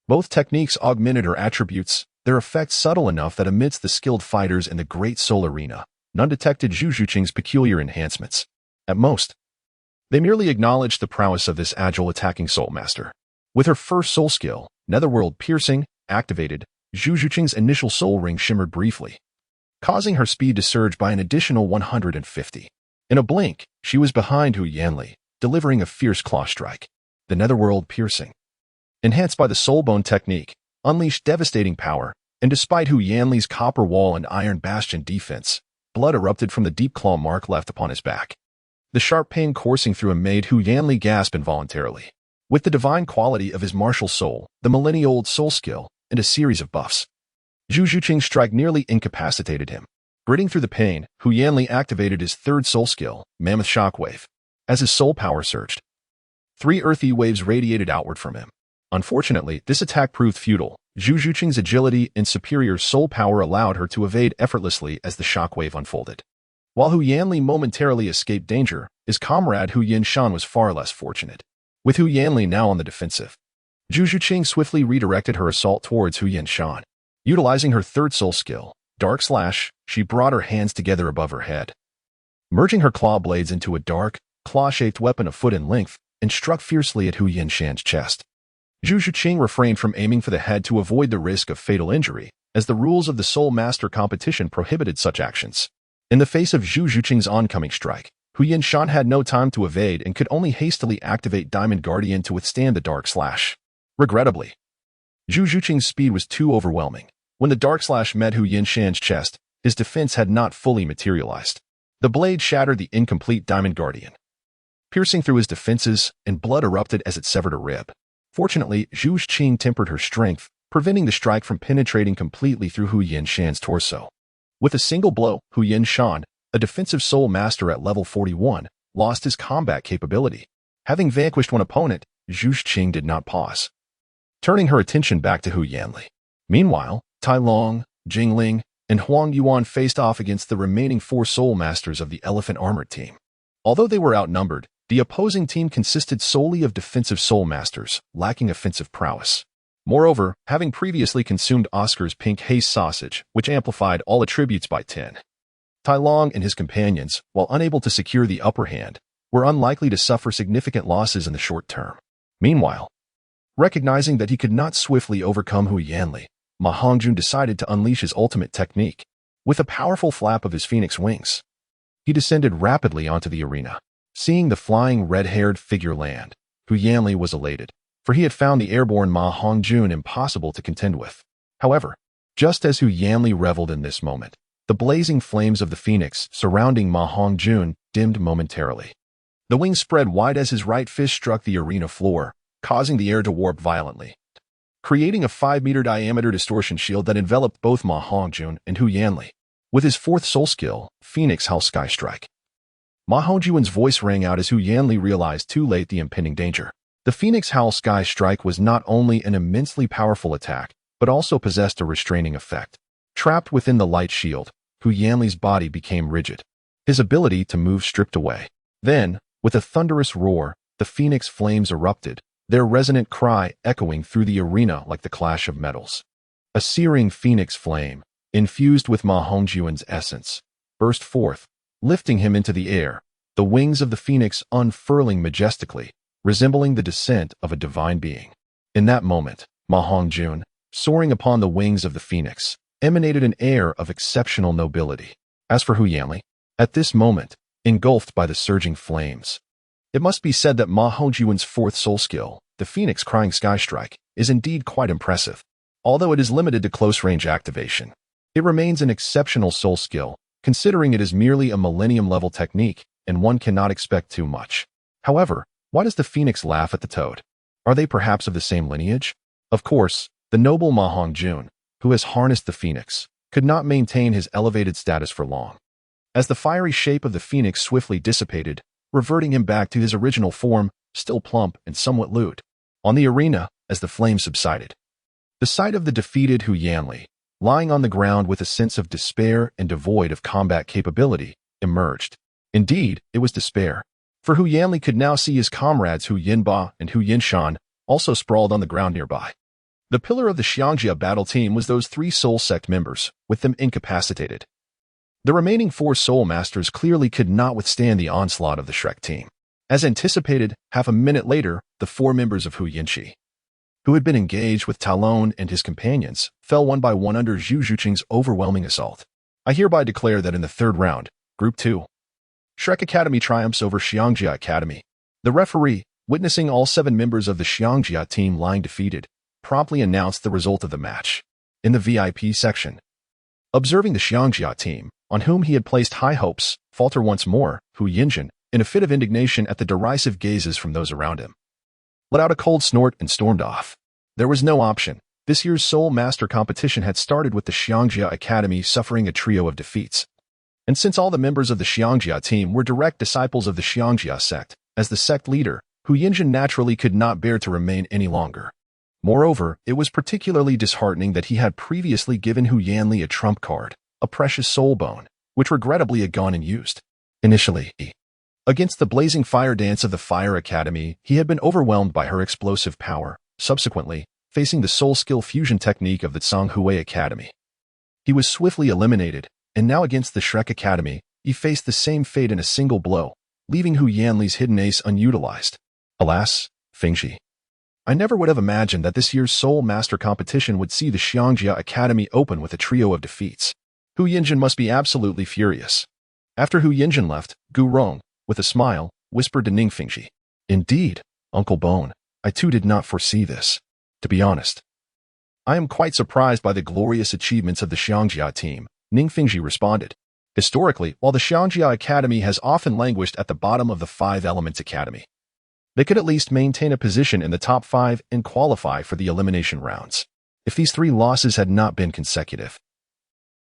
Both techniques augmented her attributes, their effects subtle enough that amidst the skilled fighters in the Great Soul Arena, none detected Zhu Zhiqing's peculiar enhancements. At most, they merely acknowledged the prowess of this agile attacking soul master. With her 1st soul skill, Netherworld Piercing, activated, Zhu Zhiqing's initial soul ring shimmered briefly, causing her speed to surge by an additional 150. In a blink, she was behind Hu Yanli, delivering a fierce claw strike. The Netherworld Piercing, enhanced by the Soul Bone Technique, unleashed devastating power, and despite Hu Yanli's Copper Wall and Iron Bastion defense, blood erupted from the deep claw mark left upon his back. The sharp pain coursing through him made Hu Yanli gasp involuntarily. With the divine quality of his martial soul, the millennia-old soul skill, and a series of buffs, Zhu Zhiqing's strike nearly incapacitated him. Gritting through the pain, Hu Yanli activated his 3rd soul skill, Mammoth Shockwave. As his soul power surged, 3 earthy waves radiated outward from him. Unfortunately, this attack proved futile. Zhu Zhiqing's agility and superior soul power allowed her to evade effortlessly as the shockwave unfolded. While Hu Yanli momentarily escaped danger, his comrade Hu Yanshan was far less fortunate. With Hu Yanli now on the defensive, Zhu Zhiqing swiftly redirected her assault towards Hu Yanshan. Utilizing her 3rd soul skill, Dark Slash, she brought her hands together above her head, merging her claw blades into a dark, claw-shaped weapon a foot in length, and struck fiercely at Hu Yanshan's chest. Zhu Zhiqing refrained from aiming for the head to avoid the risk of fatal injury, as the rules of the Soul Master competition prohibited such actions. In the face of Zhu Zhiqing's oncoming strike, Hu Yanshan had no time to evade and could only hastily activate Diamond Guardian to withstand the Dark Slash. Regrettably, Zhu Zhiqing's speed was too overwhelming. When the Dark Slash met Hu Yanshan's chest, his defense had not fully materialized. The blade shattered the incomplete Diamond Guardian, piercing through his defenses, and blood erupted as it severed a rib. Fortunately, Zhu Qing tempered her strength, preventing the strike from penetrating completely through Hu Yinshan's torso. With a single blow, Hu Yinshan, a defensive soul master at level 41, lost his combat capability. Having vanquished one opponent, Zhu Qing did not pause, turning her attention back to Hu Yanli. Meanwhile, Tai Long, Jingling, and Huang Yuan faced off against the remaining 4 soul masters of the Elephant Armored team. Although they were outnumbered, the opposing team consisted solely of defensive soul masters, lacking offensive prowess. Moreover, having previously consumed Oscar's pink haze sausage, which amplified all attributes by 10. Tai Long and his companions, while unable to secure the upper hand, were unlikely to suffer significant losses in the short term. Meanwhile, recognizing that he could not swiftly overcome Hu Yanli, Ma Hongjun decided to unleash his ultimate technique. With a powerful flap of his phoenix wings, he descended rapidly onto the arena. Seeing the flying red-haired figure land, Hu Yanli was elated, for he had found the airborne Ma Hongjun impossible to contend with. However, just as Hu Yanli reveled in this moment, the blazing flames of the phoenix surrounding Ma Hongjun dimmed momentarily. The wings spread wide as his right fist struck the arena floor, causing the air to warp violently, creating a 5-meter diameter distortion shield that enveloped both Ma Hongjun and Hu Yanli. With his 4th soul skill, Phoenix Howl Sky Strike, Ma Hongjun's voice rang out as Hu Yanli realized too late the impending danger. The Phoenix Howl Sky Strike was not only an immensely powerful attack, but also possessed a restraining effect. Trapped within the light shield, Hu Yanli's body became rigid, his ability to move stripped away. Then, with a thunderous roar, the phoenix flames erupted, their resonant cry echoing through the arena like the clash of metals. A searing phoenix flame, infused with Ma Hongjun's essence, burst forth, lifting him into the air, the wings of the phoenix unfurling majestically, resembling the descent of a divine being. In that moment, Ma Hongjun, soaring upon the wings of the phoenix, emanated an air of exceptional nobility. As for Hu Yanli, at this moment, engulfed by the surging flames, it must be said that Ma Hongjun's 4th soul skill, the Phoenix Crying Sky Strike, is indeed quite impressive. Although it is limited to close-range activation, it remains an exceptional soul skill, considering it is merely a millennium-level technique, and one cannot expect too much. However, why does the phoenix laugh at the toad? Are they perhaps of the same lineage? Of course, the noble Ma Hongjun, who has harnessed the phoenix, could not maintain his elevated status for long. As the fiery shape of the phoenix swiftly dissipated, reverting him back to his original form, still plump and somewhat lewd. On the arena, as the flames subsided, the sight of the defeated Hu Yanli, lying on the ground with a sense of despair and devoid of combat capability, emerged. Indeed, it was despair, for Hu Yanli could now see his comrades Hu Yinba and Hu Yinshan also sprawled on the ground nearby. The pillar of the Xiangjia battle team was those 3 soul sect members, with them incapacitated. The remaining 4 soul masters clearly could not withstand the onslaught of the Shrek team. As anticipated, half a minute later, the 4 members of Hu Yinshi, who had been engaged with Talon and his companions, fell one by one under Zhu Zhuqing's overwhelming assault. I hereby declare that in the 3rd round, Group 2, Shrek Academy triumphs over Xiangjia Academy. The referee, witnessing all 7 members of the Xiangjia team lying defeated, promptly announced the result of the match. In the VIP section, observing the Xiangjia team, on whom he had placed high hopes, falter once more, Hu Yinjin, in a fit of indignation at the derisive gazes from those around him, let out a cold snort and stormed off. There was no option. This year's Soul Master competition had started with the Xiangjia Academy suffering a trio of defeats. And since all the members of the Xiangjia team were direct disciples of the Xiangjia sect, as the sect leader, Hu Yinjin naturally could not bear to remain any longer. Moreover, it was particularly disheartening that he had previously given Hu Yanli a trump card, a precious soul bone, which regrettably had gone unused. Initially, against the blazing fire dance of the Fire Academy, he had been overwhelmed by her explosive power. Subsequently, facing the soul skill fusion technique of the Tsanghui Academy, he was swiftly eliminated, and now against the Shrek Academy, he faced the same fate in a single blow, leaving Hu Yanli's hidden ace unutilized. Alas, Fengxi, I never would have imagined that this year's Soul Master competition would see the Xiangjia Academy open with a trio of defeats. Hu Yinjin must be absolutely furious. After Hu Yinjin left, Gu Rong, with a smile, whispered to Ning Fengxi, "Indeed, Uncle Bone, I too did not foresee this. To be honest, I am quite surprised by the glorious achievements of the Xiangjia team," Ning Fengxi responded. Historically, while the Xiangjia Academy has often languished at the bottom of the 5 Elements Academy, they could at least maintain a position in the top 5 and qualify for the elimination rounds. If these 3 losses had not been consecutive,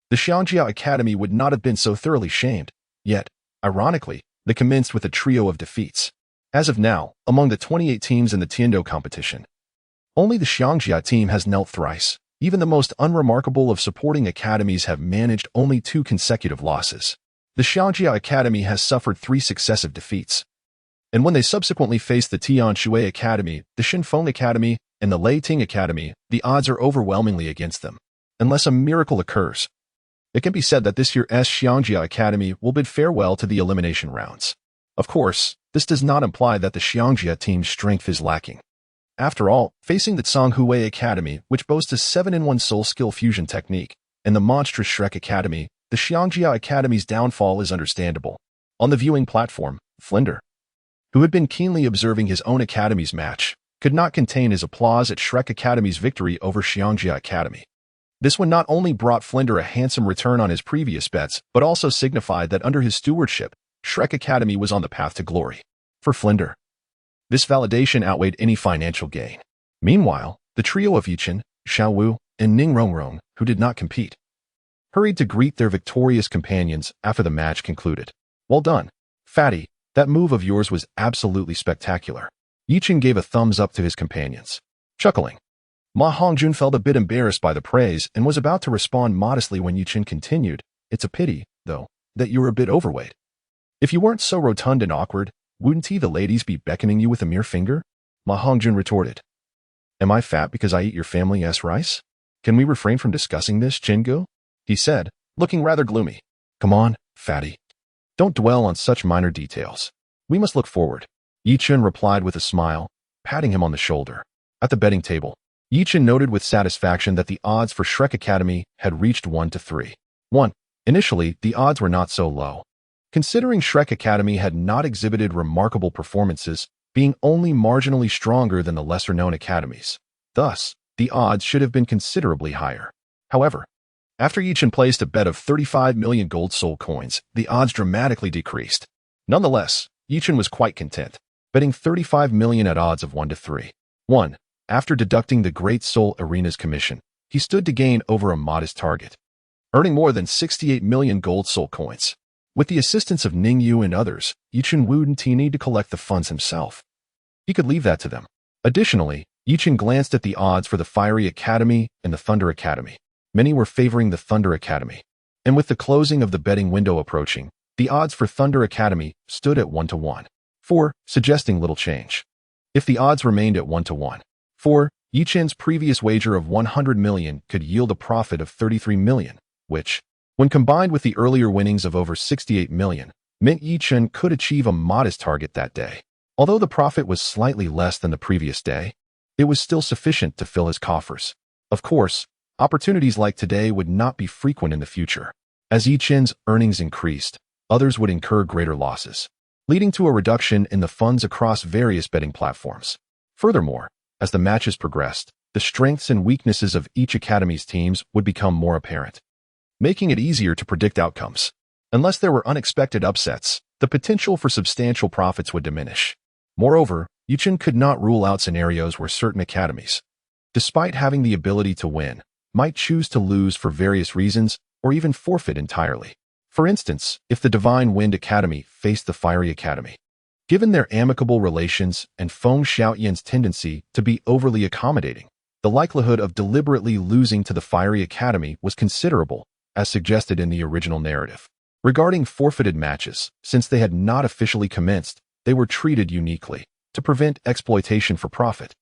the Xiangjia Academy would not have been so thoroughly shamed. Yet, ironically, they commenced with a trio of defeats. As of now, among the 28 teams in the Tiando competition, only the Xiangjia team has knelt thrice. Even the most unremarkable of supporting academies have managed only 2 consecutive losses. The Xiangjia Academy has suffered 3 successive defeats. And when they subsequently face the Tian Shui Academy, the Xinfeng Academy, and the Lei Ting Academy, the odds are overwhelmingly against them. Unless a miracle occurs, it can be said that this year's Xiangjia Academy will bid farewell to the elimination rounds. Of course, this does not imply that the Xiangjia team's strength is lacking. After all, facing the Zhonghui Academy, which boasts a 7-in-1 soul skill fusion technique, and the monstrous Shrek Academy, the Xiangjia Academy's downfall is understandable. On the viewing platform, Flinder, who had been keenly observing his own academy's match, could not contain his applause at Shrek Academy's victory over Xiangjia Academy. This one not only brought Flinder a handsome return on his previous bets, but also signified that under his stewardship, Shrek Academy was on the path to glory. For Flinder, this validation outweighed any financial gain. Meanwhile, the trio of Yichen, Xiaowu, and Ning Rongrong, who did not compete, hurried to greet their victorious companions after the match concluded. Well done, Fatty. That move of yours was absolutely spectacular. Yichen gave a thumbs up to his companions. Chuckling, Ma Hongjun felt a bit embarrassed by the praise and was about to respond modestly when Yichen continued, "It's a pity, though, that you're a bit overweight. If you weren't so rotund and awkward, wouldn't the ladies be beckoning you with a mere finger?" Ma Hongjun retorted. "Am I fat because I eat your family's rice? Can we refrain from discussing this, Jingu?" he said, looking rather gloomy. "Come on, fatty. Don't dwell on such minor details. We must look forward," Yichen replied with a smile, patting him on the shoulder. At the betting table, Yichen noted with satisfaction that the odds for Shrek Academy had reached 1 to 3. 1. Initially, the odds were not so low. Considering Shrek Academy had not exhibited remarkable performances, being only marginally stronger than the lesser-known academies. Thus, the odds should have been considerably higher. However, after Yichen placed a bet of 35 million gold soul coins, the odds dramatically decreased. Nonetheless, Yichen was quite content, betting 35 million at odds of 1 to 3. 1. After deducting the Great Soul Arena's commission, he stood to gain over a modest target, earning more than 68 million gold soul coins. With the assistance of Ning Yu and others, Yichen wouldn't need to collect the funds himself. He could leave that to them. Additionally, Yichen glanced at the odds for the Fiery Academy and the Thunder Academy. Many were favoring the Thunder Academy. And with the closing of the betting window approaching, the odds for Thunder Academy stood at 1 to 1. 4, suggesting little change. If the odds remained at 1 to 1, 4, Yichen's previous wager of 100 million could yield a profit of 33 million, which, when combined with the earlier winnings of over 68 million, meant Yichen could achieve a modest target that day. Although the profit was slightly less than the previous day, it was still sufficient to fill his coffers. Of course, opportunities like today would not be frequent in the future. As Yichen's earnings increased, others would incur greater losses, leading to a reduction in the funds across various betting platforms. Furthermore, as the matches progressed, the strengths and weaknesses of each academy's teams would become more apparent, making it easier to predict outcomes. Unless there were unexpected upsets, the potential for substantial profits would diminish. Moreover, Yichen could not rule out scenarios where certain academies, despite having the ability to win, might choose to lose for various reasons or even forfeit entirely. For instance, if the Divine Wind Academy faced the Fiery Academy. Given their amicable relations and Feng Xiaoyan's tendency to be overly accommodating, the likelihood of deliberately losing to the Fiery Academy was considerable, as suggested in the original narrative. Regarding forfeited matches, since they had not officially commenced, they were treated uniquely, to prevent exploitation for profit.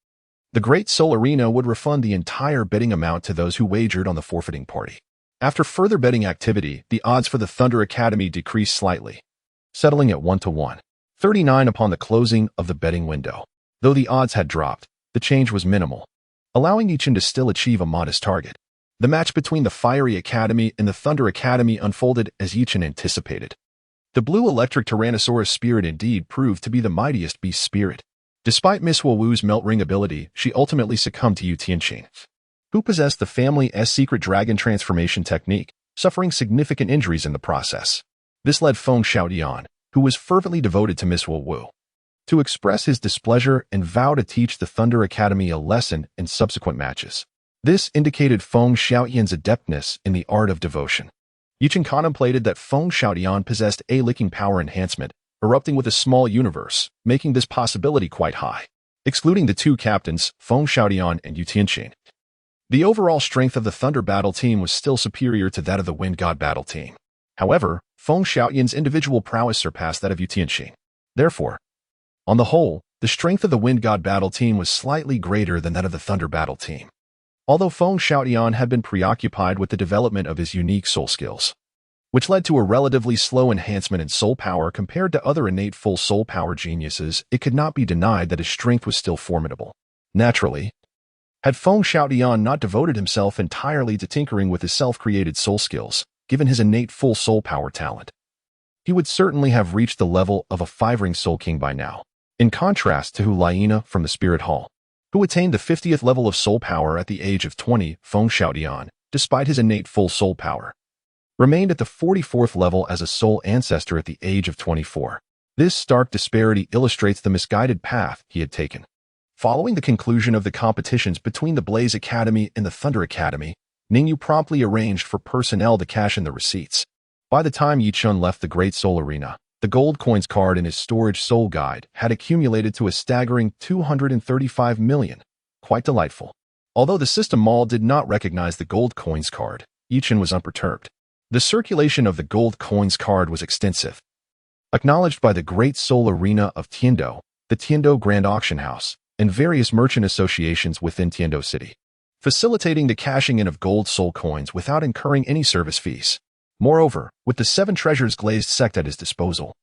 The Great Soul Arena would refund the entire betting amount to those who wagered on the forfeiting party. After further betting activity, the odds for the Thunder Academy decreased slightly, settling at 1 to 139 upon the closing of the betting window. Though the odds had dropped, the change was minimal, allowing Yichen to still achieve a modest target. The match between the Fiery Academy and the Thunder Academy unfolded as Yichen anticipated. The blue electric Tyrannosaurus spirit indeed proved to be the mightiest beast spirit. Despite Miss Wu's melt ring ability, she ultimately succumbed to Yu Tianqing, who possessed the family's secret dragon transformation technique, suffering significant injuries in the process. This led Feng Xiaodian, who was fervently devoted to Miss Wu, to express his displeasure and vow to teach the Thunder Academy a lesson in subsequent matches. This indicated Feng Xiaoyan's adeptness in the art of devotion. Yichen contemplated that Feng Xiaoyan possessed a licking power enhancement, erupting with a small universe, making this possibility quite high. Excluding the two captains, Feng Xiaoyan and Yu Tianqing, the overall strength of the Thunder Battle Team was still superior to that of the Wind God Battle Team. However, Feng Xiaoyan's individual prowess surpassed that of Yu Tianqing. Therefore, on the whole, the strength of the Wind God Battle Team was slightly greater than that of the Thunder Battle Team. Although Feng Xiaoyan had been preoccupied with the development of his unique soul skills, which led to a relatively slow enhancement in soul power compared to other innate full soul power geniuses, it could not be denied that his strength was still formidable. Naturally, had Feng Xiaoyan not devoted himself entirely to tinkering with his self-created soul skills, given his innate full soul power talent, he would certainly have reached the level of a 5-ring Soul King by now. In contrast to Hu Liena from the Spirit Hall, who attained the 50th level of soul power at the age of 20, Feng Xiaoyan, despite his innate full soul power, remained at the 44th level as a soul ancestor at the age of 24. This stark disparity illustrates the misguided path he had taken. Following the conclusion of the competitions between the Blaze Academy and the Thunder Academy, Ningyu promptly arranged for personnel to cash in the receipts. By the time Yichun left the Great Soul Arena, the gold coins card in his storage soul guide had accumulated to a staggering 235 million. Quite delightful. Although the system mall did not recognize the gold coins card, Yichun was unperturbed. The circulation of the gold coins card was extensive. Acknowledged by the Great Soul Arena of Tiando, the Tiando Grand Auction House, and various merchant associations within Tiando City, facilitating the cashing in of gold soul coins without incurring any service fees. Moreover, with the 7 treasures glazed sect at his disposal,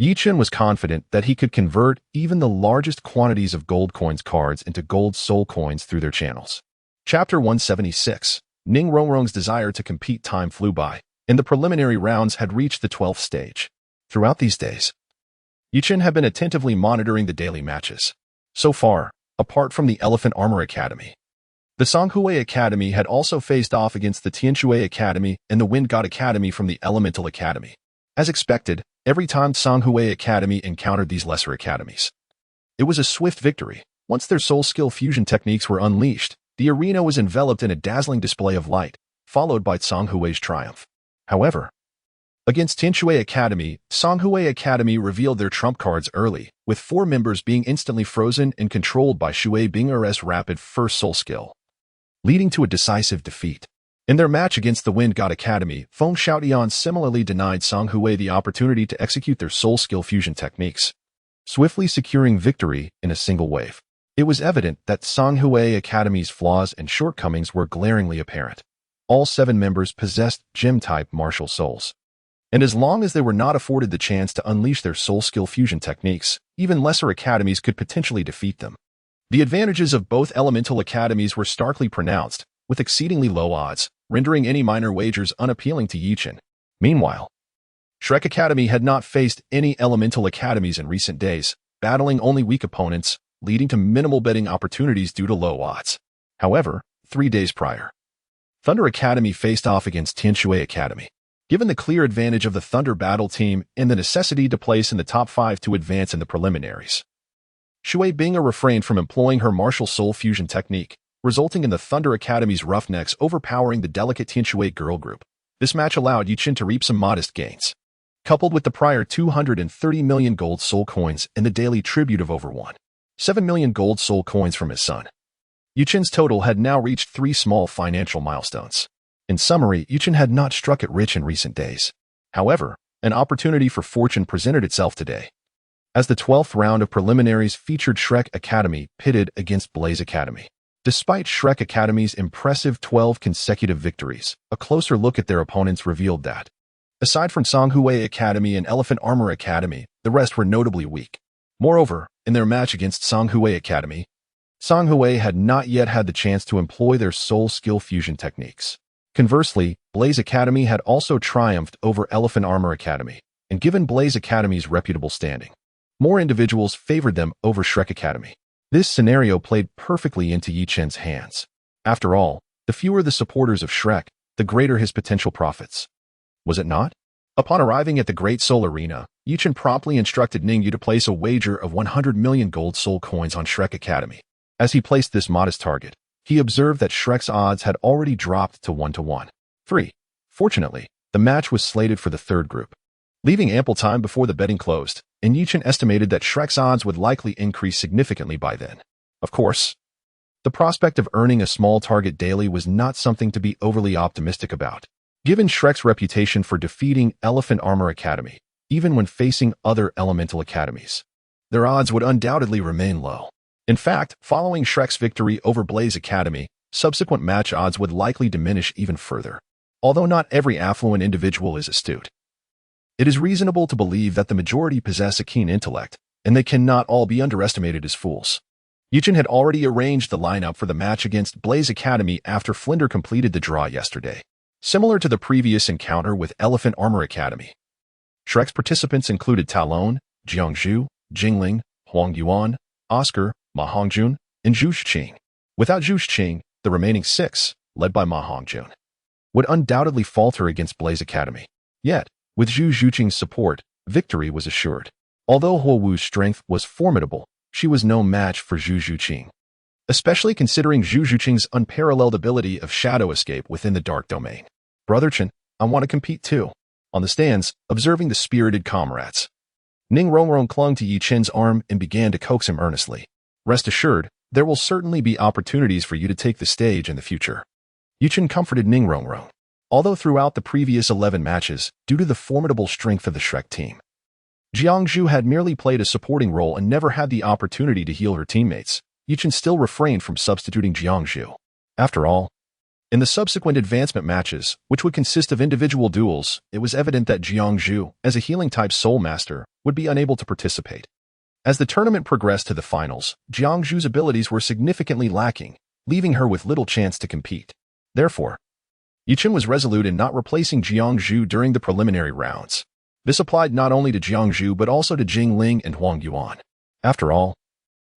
Yichun was confident that he could convert even the largest quantities of gold coins cards into gold soul coins through their channels. Chapter 176. Ning Rongrong's desire to compete. Time flew by, and the preliminary rounds had reached the 12th stage. Throughout these days, Yichun had been attentively monitoring the daily matches. So far, apart from the Elephant Armor Academy, the Songhui Academy had also faced off against the Tianshui Academy and the Wind God Academy from the Elemental Academy. As expected, every time Songhui Academy encountered these lesser academies, it was a swift victory. Once their soul skill fusion techniques were unleashed, the arena was enveloped in a dazzling display of light, followed by Songhui's triumph. However, against Tianshui Academy, Songhui Academy revealed their trump cards early, with 4 members being instantly frozen and controlled by Shui Bing'er's rapid first soul skill, leading to a decisive defeat. In their match against the Wind God Academy, Feng Xiaoyan similarly denied Songhui the opportunity to execute their soul skill fusion techniques, swiftly securing victory in a single wave. It was evident that Songhui Academy's flaws and shortcomings were glaringly apparent. All 7 members possessed gem-type martial souls, and as long as they were not afforded the chance to unleash their soul skill fusion techniques, even lesser academies could potentially defeat them. The advantages of both elemental academies were starkly pronounced, with exceedingly low odds, rendering any minor wagers unappealing to Yichun. Meanwhile, Shrek Academy had not faced any elemental academies in recent days, battling only weak opponents, leading to minimal betting opportunities due to low odds. However, 3 days prior, Thunder Academy faced off against Tianshui Academy. Given the clear advantage of the Thunder Battle Team and the necessity to place in the top 5 to advance in the preliminaries, Shui Bing'er refrained from employing her martial soul fusion technique, resulting in the Thunder Academy's Roughnecks overpowering the delicate Tianshui girl group. This match allowed Yichun to reap some modest gains. Coupled with the prior 230 million gold soul coins and the daily tribute of over 7 million gold soul coins from his son, Yichun's total had now reached 3 small financial milestones. In summary, Yichun had not struck it rich in recent days. However, an opportunity for fortune presented itself today, as the 12th round of preliminaries featured Shrek Academy pitted against Blaze Academy. Despite Shrek Academy's impressive 12 consecutive victories, a closer look at their opponents revealed that, aside from Songhui Academy and Elephant Armor Academy, the rest were notably weak. Moreover, in their match against Songhui Academy, Songhui had not yet had the chance to employ their soul skill fusion techniques. Conversely, Blaze Academy had also triumphed over Elephant Armor Academy, and given Blaze Academy's reputable standing, more individuals favored them over Shrek Academy. This scenario played perfectly into Yichun's hands. After all, the fewer the supporters of Shrek, the greater his potential profits. Was it not? Upon arriving at the Great Soul Arena, Yichen promptly instructed Ningyu to place a wager of 100 million gold soul coins on Shrek Academy. As he placed this modest target, he observed that Shrek's odds had already dropped to 1-1. 3. Fortunately, the match was slated for the third group, leaving ample time before the betting closed, and Yichen estimated that Shrek's odds would likely increase significantly by then. Of course, the prospect of earning a small target daily was not something to be overly optimistic about. Given Shrek's reputation for defeating Elephant Armor Academy, even when facing other elemental academies, their odds would undoubtedly remain low. In fact, following Shrek's victory over Blaze Academy, subsequent match odds would likely diminish even further. Although not every affluent individual is astute, it is reasonable to believe that the majority possess a keen intellect, and they cannot all be underestimated as fools. Yichen had already arranged the lineup for the match against Blaze Academy after Flinder completed the draw yesterday. Similar to the previous encounter with Elephant Armor Academy, Shrek's participants included Talon, Jiangzhu, Jingling, Huang Yuan, Oscar, Ma Hongjun, and Zhu Xing. Without Zhu Xing, the remaining 6, led by Ma Hongjun, would undoubtedly falter against Blaze Academy. Yet, with Zhu Zhuqing's support, victory was assured. Although Huo Wu's strength was formidable, she was no match for Zhu Zhuqing, especially considering Zhu Zhuqing's unparalleled ability of shadow escape within the dark domain. Brother Chen, I want to compete too. On the stands, observing the spirited comrades, Ning Rongrong clung to Yi Chen's arm and began to coax him earnestly. Rest assured, there will certainly be opportunities for you to take the stage in the future. Yi Chen comforted Ning Rongrong. Although throughout the previous 11 matches, due to the formidable strength of the Shrek team, Jiangzhu had merely played a supporting role and never had the opportunity to heal her teammates, Yi Chen still refrained from substituting Jiangzhu. After all, in the subsequent advancement matches, which would consist of individual duels, it was evident that Jiangzhu, as a healing-type Soul Master, would be unable to participate. As the tournament progressed to the finals, Jiangzhu's abilities were significantly lacking, leaving her with little chance to compete. Therefore, Yi Chen was resolute in not replacing Jiangzhu during the preliminary rounds. This applied not only to Jiangzhu but also to Jingling and Huang Yuan. After all,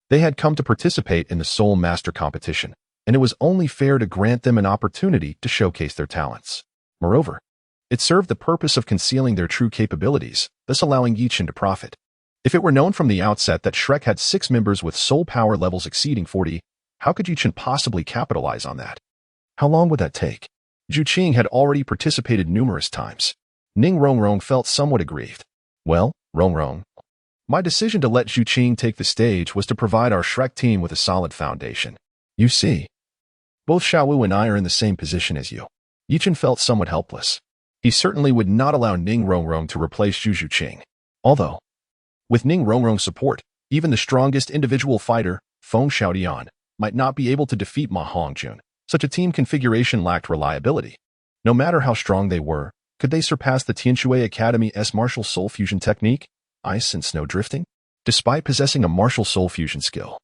they had come to participate in the Soul Master competition, and it was only fair to grant them an opportunity to showcase their talents. Moreover, it served the purpose of concealing their true capabilities, thus allowing Yi Chen to profit. If it were known from the outset that Shrek had 6 members with soul power levels exceeding 40, how could Yi Chen possibly capitalize on that? How long would that take? Zhu Qing had already participated numerous times. Ning Rongrong felt somewhat aggrieved. Well, Rongrong, my decision to let Zhu Qing take the stage was to provide our Shrek team with a solid foundation. You see, both Xiaowu and I are in the same position as you. Yi Chen felt somewhat helpless. He certainly would not allow Ning Rongrong to replace Zhu Zhuqing. Although, with Ning Rongrong's support, even the strongest individual fighter, Feng Xiaodian, might not be able to defeat Ma Hongjun. Such a team configuration lacked reliability. No matter how strong they were, could they surpass the Tianshui Academy's martial soul fusion technique, ice and snow drifting? Despite possessing a martial soul fusion skill,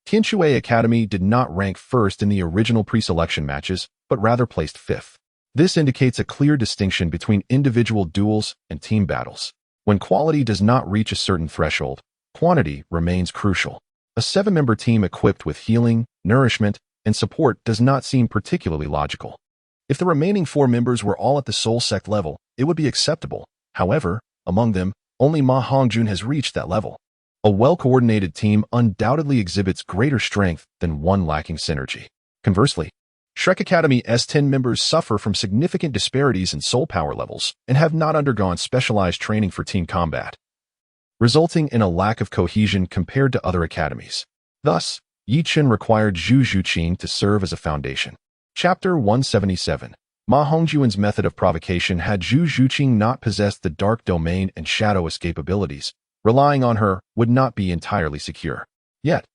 Tianshui Academy did not rank first in the original pre-selection matches, but rather placed 5th. This indicates a clear distinction between individual duels and team battles. When quality does not reach a certain threshold, quantity remains crucial. A 7-member team equipped with healing, nourishment, and support does not seem particularly logical. If the remaining 4 members were all at the Soul Sect level, it would be acceptable. However, among them, only Ma Hongjun has reached that level. A well-coordinated team undoubtedly exhibits greater strength than one lacking synergy. Conversely, Shrek Academy's 10 members suffer from significant disparities in soul power levels and have not undergone specialized training for team combat, resulting in a lack of cohesion compared to other academies. Thus, Yi Chen required Zhu Zhuqing to serve as a foundation. Chapter 177. Ma Hongjun's method of provocation. Had Zhu Zhuqing not possessed the dark domain and shadow escape abilities, relying on her would not be entirely secure. Yet,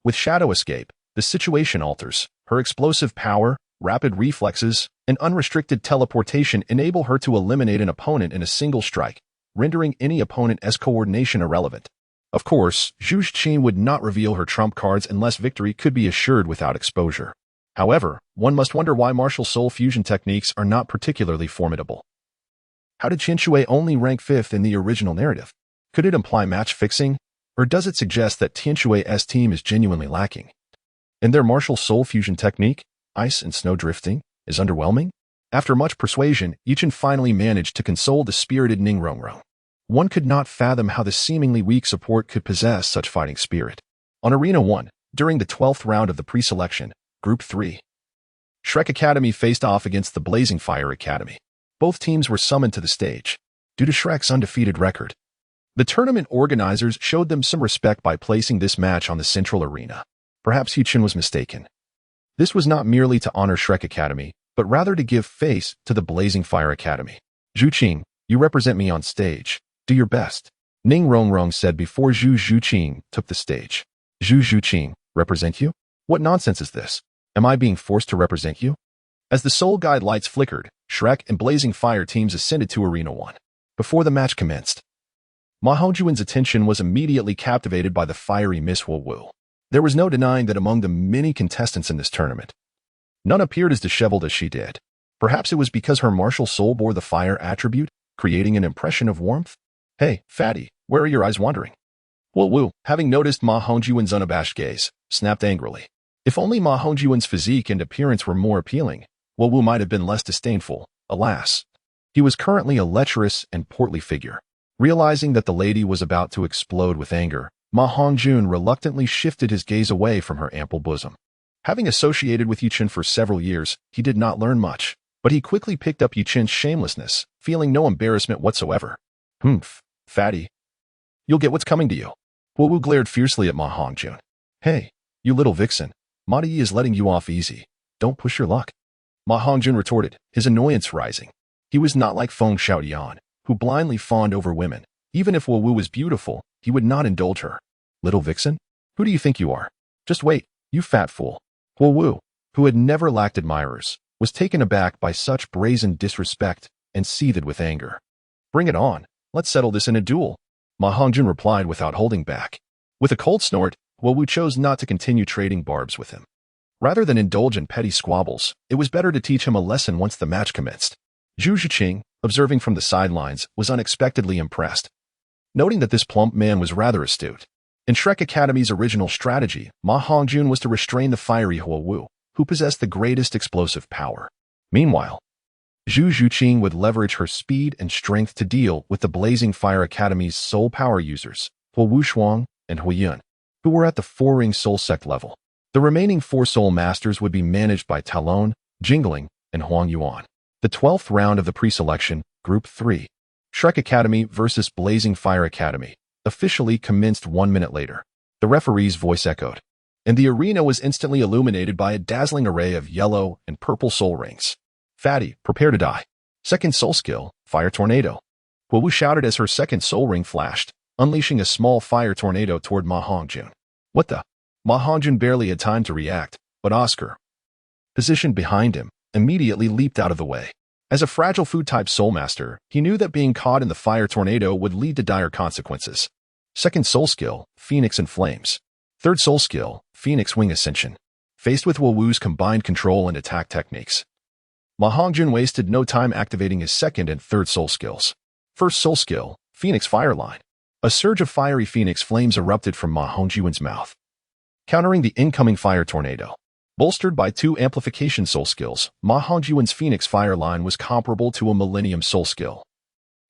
with shadow escape, the situation alters. Her explosive power, rapid reflexes, and unrestricted teleportation enable her to eliminate an opponent in a single strike, rendering any opponent's coordination irrelevant. Of course, Zhu Zhuqing would not reveal her trump cards unless victory could be assured without exposure. However, one must wonder why martial soul fusion techniques are not particularly formidable. How did Tianshui only rank 5th in the original narrative? Could it imply match fixing, or does it suggest that Tianshui's team is genuinely lacking? And their martial soul fusion technique, ice and snow drifting, is underwhelming? After much persuasion, Yi Chen finally managed to console the spirited Ning Rongrong. One could not fathom how the seemingly weak support could possess such fighting spirit. On Arena 1, during the 12th round of the pre-selection, Group 3, Shrek Academy faced off against the Blazing Fire Academy. Both teams were summoned to the stage. Due to Shrek's undefeated record, the tournament organizers showed them some respect by placing this match on the central arena. Perhaps Yuchen was mistaken. This was not merely to honor Shrek Academy, but rather to give face to the Blazing Fire Academy. Zhu Qing, you represent me on stage. Do your best, Ning Rongrong said before Zhu Zhuqing took the stage. Zhu Zhuqing, represent you? What nonsense is this? Am I being forced to represent you? As the Soul Guide lights flickered, Shrek and Blazing Fire teams ascended to Arena 1. Before the match commenced, Ma Hongjuan's attention was immediately captivated by the fiery Miss Wu Wu. There was no denying that among the many contestants in this tournament, none appeared as disheveled as she did. Perhaps it was because her martial soul bore the fire attribute, creating an impression of warmth? Hey, fatty, where are your eyes wandering? Wu Wu, having noticed Ma Hongjuan's unabashed gaze, snapped angrily. If only Ma Hongjuan's physique and appearance were more appealing, Wu Wu might have been less disdainful. Alas, he was currently a lecherous and portly figure. Realizing that the lady was about to explode with anger, Ma Hongjuan reluctantly shifted his gaze away from her ample bosom. Having associated with Yuchen for several years, he did not learn much, but he quickly picked up Yuchen's shamelessness, feeling no embarrassment whatsoever. Humph, fatty. You'll get what's coming to you. Wu Wu glared fiercely at Ma Hongjuan. Hey, you little vixen, Ma Yi is letting you off easy. Don't push your luck. Ma Hongjuan retorted, his annoyance rising. He was not like Feng Xiaoyan, who blindly fawned over women. Even if Wu Wu was beautiful, he would not indulge her. Little vixen? Who do you think you are? Just wait, you fat fool. Wu Wu, who had never lacked admirers, was taken aback by such brazen disrespect and seethed with anger. Bring it on. Let's settle this in a duel. Ma Hongjuan replied without holding back. With a cold snort, Wu Wu chose not to continue trading barbs with him. Rather than indulge in petty squabbles, it was better to teach him a lesson once the match commenced. Zhu Zhuqing, observing from the sidelines, was unexpectedly impressed, noting that this plump man was rather astute. In Shrek Academy's original strategy, Ma Hongjuan was to restrain the fiery Wu Wu, who possessed the greatest explosive power. Meanwhile, Zhu Zhuqing would leverage her speed and strength to deal with the Blazing Fire Academy's soul power users, Wu Wushuang and Huiyun, who were at the 4-ring soul sect level. The remaining 4 soul masters would be managed by Talon, Jingling, and Huang Yuan. The 12th round of the pre-selection, Group 3, Shrek Academy versus Blazing Fire Academy, officially commenced 1 minute later. The referee's voice echoed, and the arena was instantly illuminated by a dazzling array of yellow and purple soul rings. Fatty, prepare to die. Second soul skill, Fire Tornado. Wu Wu shouted as her second soul ring flashed, unleashing a small fire tornado toward Ma Hongjuan. What the? Ma Hongjuan barely had time to react, but Oscar, positioned behind him, immediately leaped out of the way. As a fragile food-type soul master, he knew that being caught in the fire tornado would lead to dire consequences. Second soul skill, Phoenix and Flames. Third soul skill, Phoenix Wing Ascension. Faced with Wu Wu's combined control and attack techniques, Ma Hongjuan wasted no time activating his second and third soul skills. First soul skill, Phoenix Fireline. A surge of fiery phoenix flames erupted from Ma Hongjuan's mouth, countering the incoming fire tornado. Bolstered by 2 amplification soul skills, Ma Hongjuan's Phoenix Fire Line was comparable to a Millennium soul skill,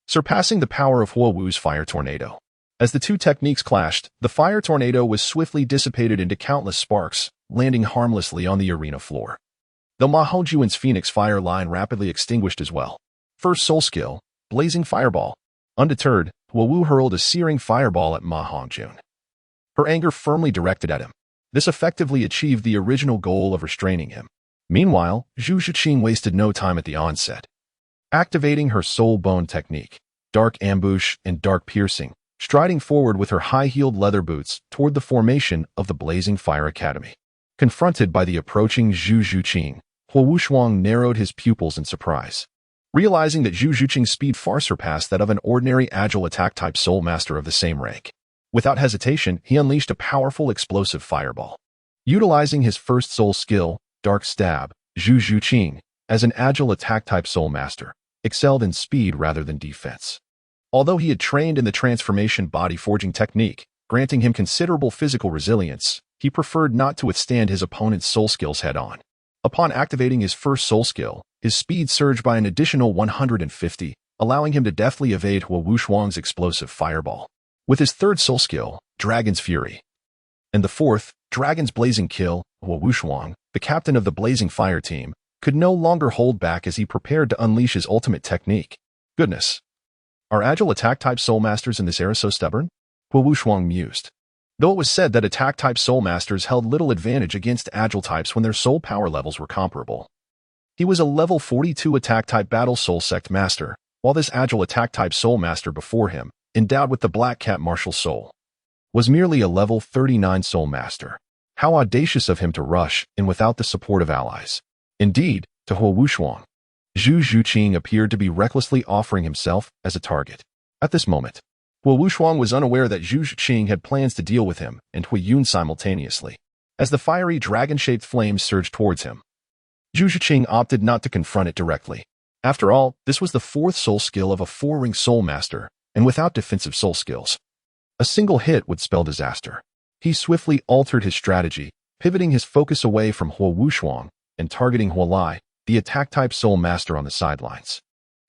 surpassing the power of Wu Wu's Fire Tornado. As the 2 techniques clashed, the fire tornado was swiftly dissipated into countless sparks, landing harmlessly on the arena floor. Though Ma Hongjuan's Phoenix Fire Line rapidly extinguished as well. First soul skill, Blazing Fireball. Undeterred, Wu Wu hurled a searing fireball at Ma Hongjuan, her anger firmly directed at him. This effectively achieved the original goal of restraining him. Meanwhile, Zhu Zhuqing wasted no time at the onset, activating her Soul Bone technique, Dark Ambush and Dark Piercing, striding forward with her high-heeled leather boots toward the formation of the Blazing Fire Academy. Confronted by the approaching Zhu Zhuqing, Wu Wushuang narrowed his pupils in surprise. Realizing that Zhu Zhuqing's speed far surpassed that of an ordinary agile attack-type soul master of the same rank. Without hesitation, he unleashed a powerful explosive fireball. Utilizing his first soul skill, Dark Stab, Zhu Zhuqing, as an agile attack-type soul master, excelled in speed rather than defense. Although he had trained in the transformation body forging technique, granting him considerable physical resilience, he preferred not to withstand his opponent's soul skills head-on. Upon activating his first soul skill, his speed surged by an additional 150, allowing him to deftly evade Hua Wuxuang's explosive fireball. With his third soul skill, Dragon's Fury, and the fourth, Dragon's Blazing Kill, Hua Wuxuang, the captain of the Blazing Fire team, could no longer hold back as he prepared to unleash his ultimate technique. Goodness. Are agile attack-type soul masters in this era so stubborn? Hua Wuxuang mused. Though it was said that attack-type soul masters held little advantage against agile types when their soul power levels were comparable. He was a level 42 attack-type battle soul sect master, while this agile attack-type soul master before him, endowed with the Black Cat martial soul, was merely a level 39 soul master. How audacious of him to rush in without the support of allies. Indeed, to Hua Wuxuang, Zhu Zhuqing appeared to be recklessly offering himself as a target. At this moment, Hua Wuxuang was unaware that Zhu Zhuqing had plans to deal with him and Hui Yun simultaneously. As the fiery dragon-shaped flames surged towards him, Zhu Zhuqing opted not to confront it directly. After all, this was the fourth soul skill of a four-ring soul master, and without defensive soul skills, a single hit would spell disaster. He swiftly altered his strategy, pivoting his focus away from Hua Wuxuang and targeting Hua Lai, the attack-type soul master on the sidelines.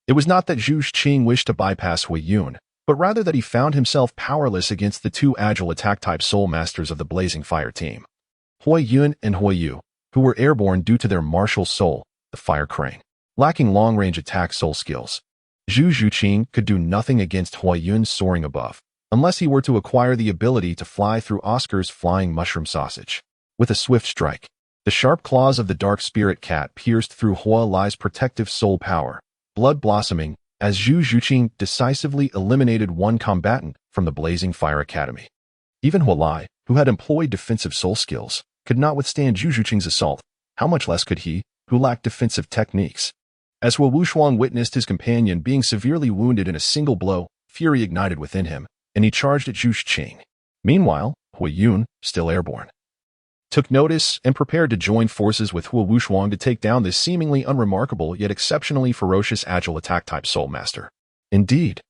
It was not that Zhu Zhuqing wished to bypass Hui Yun, but rather that he found himself powerless against the two agile attack-type soul masters of the Blazing Fire team, Hui Yun and Hui Yu, who were airborne due to their martial soul, the Fire Crane. Lacking long-range attack soul skills, Zhu Zhuqing could do nothing against Hui Yun soaring above, unless he were to acquire the ability to fly through Oscar's flying mushroom sausage. With a swift strike, the sharp claws of the dark spirit cat pierced through Hua Lai's protective soul power, blood blossoming, as Zhu Zhuqing decisively eliminated one combatant from the Blazing Fire Academy. Even Hua Lai, who had employed defensive soul skills, could not withstand Zhu Zhuqing's assault. How much less could he, who lacked defensive techniques? As Hua Wuxuang witnessed his companion being severely wounded in a single blow, fury ignited within him, and he charged at Zhu Zhuqing. Meanwhile, Hui Yun, still airborne, took notice and prepared to join forces with Hua Wuxuang to take down this seemingly unremarkable yet exceptionally ferocious agile attack-type soul master. Indeed,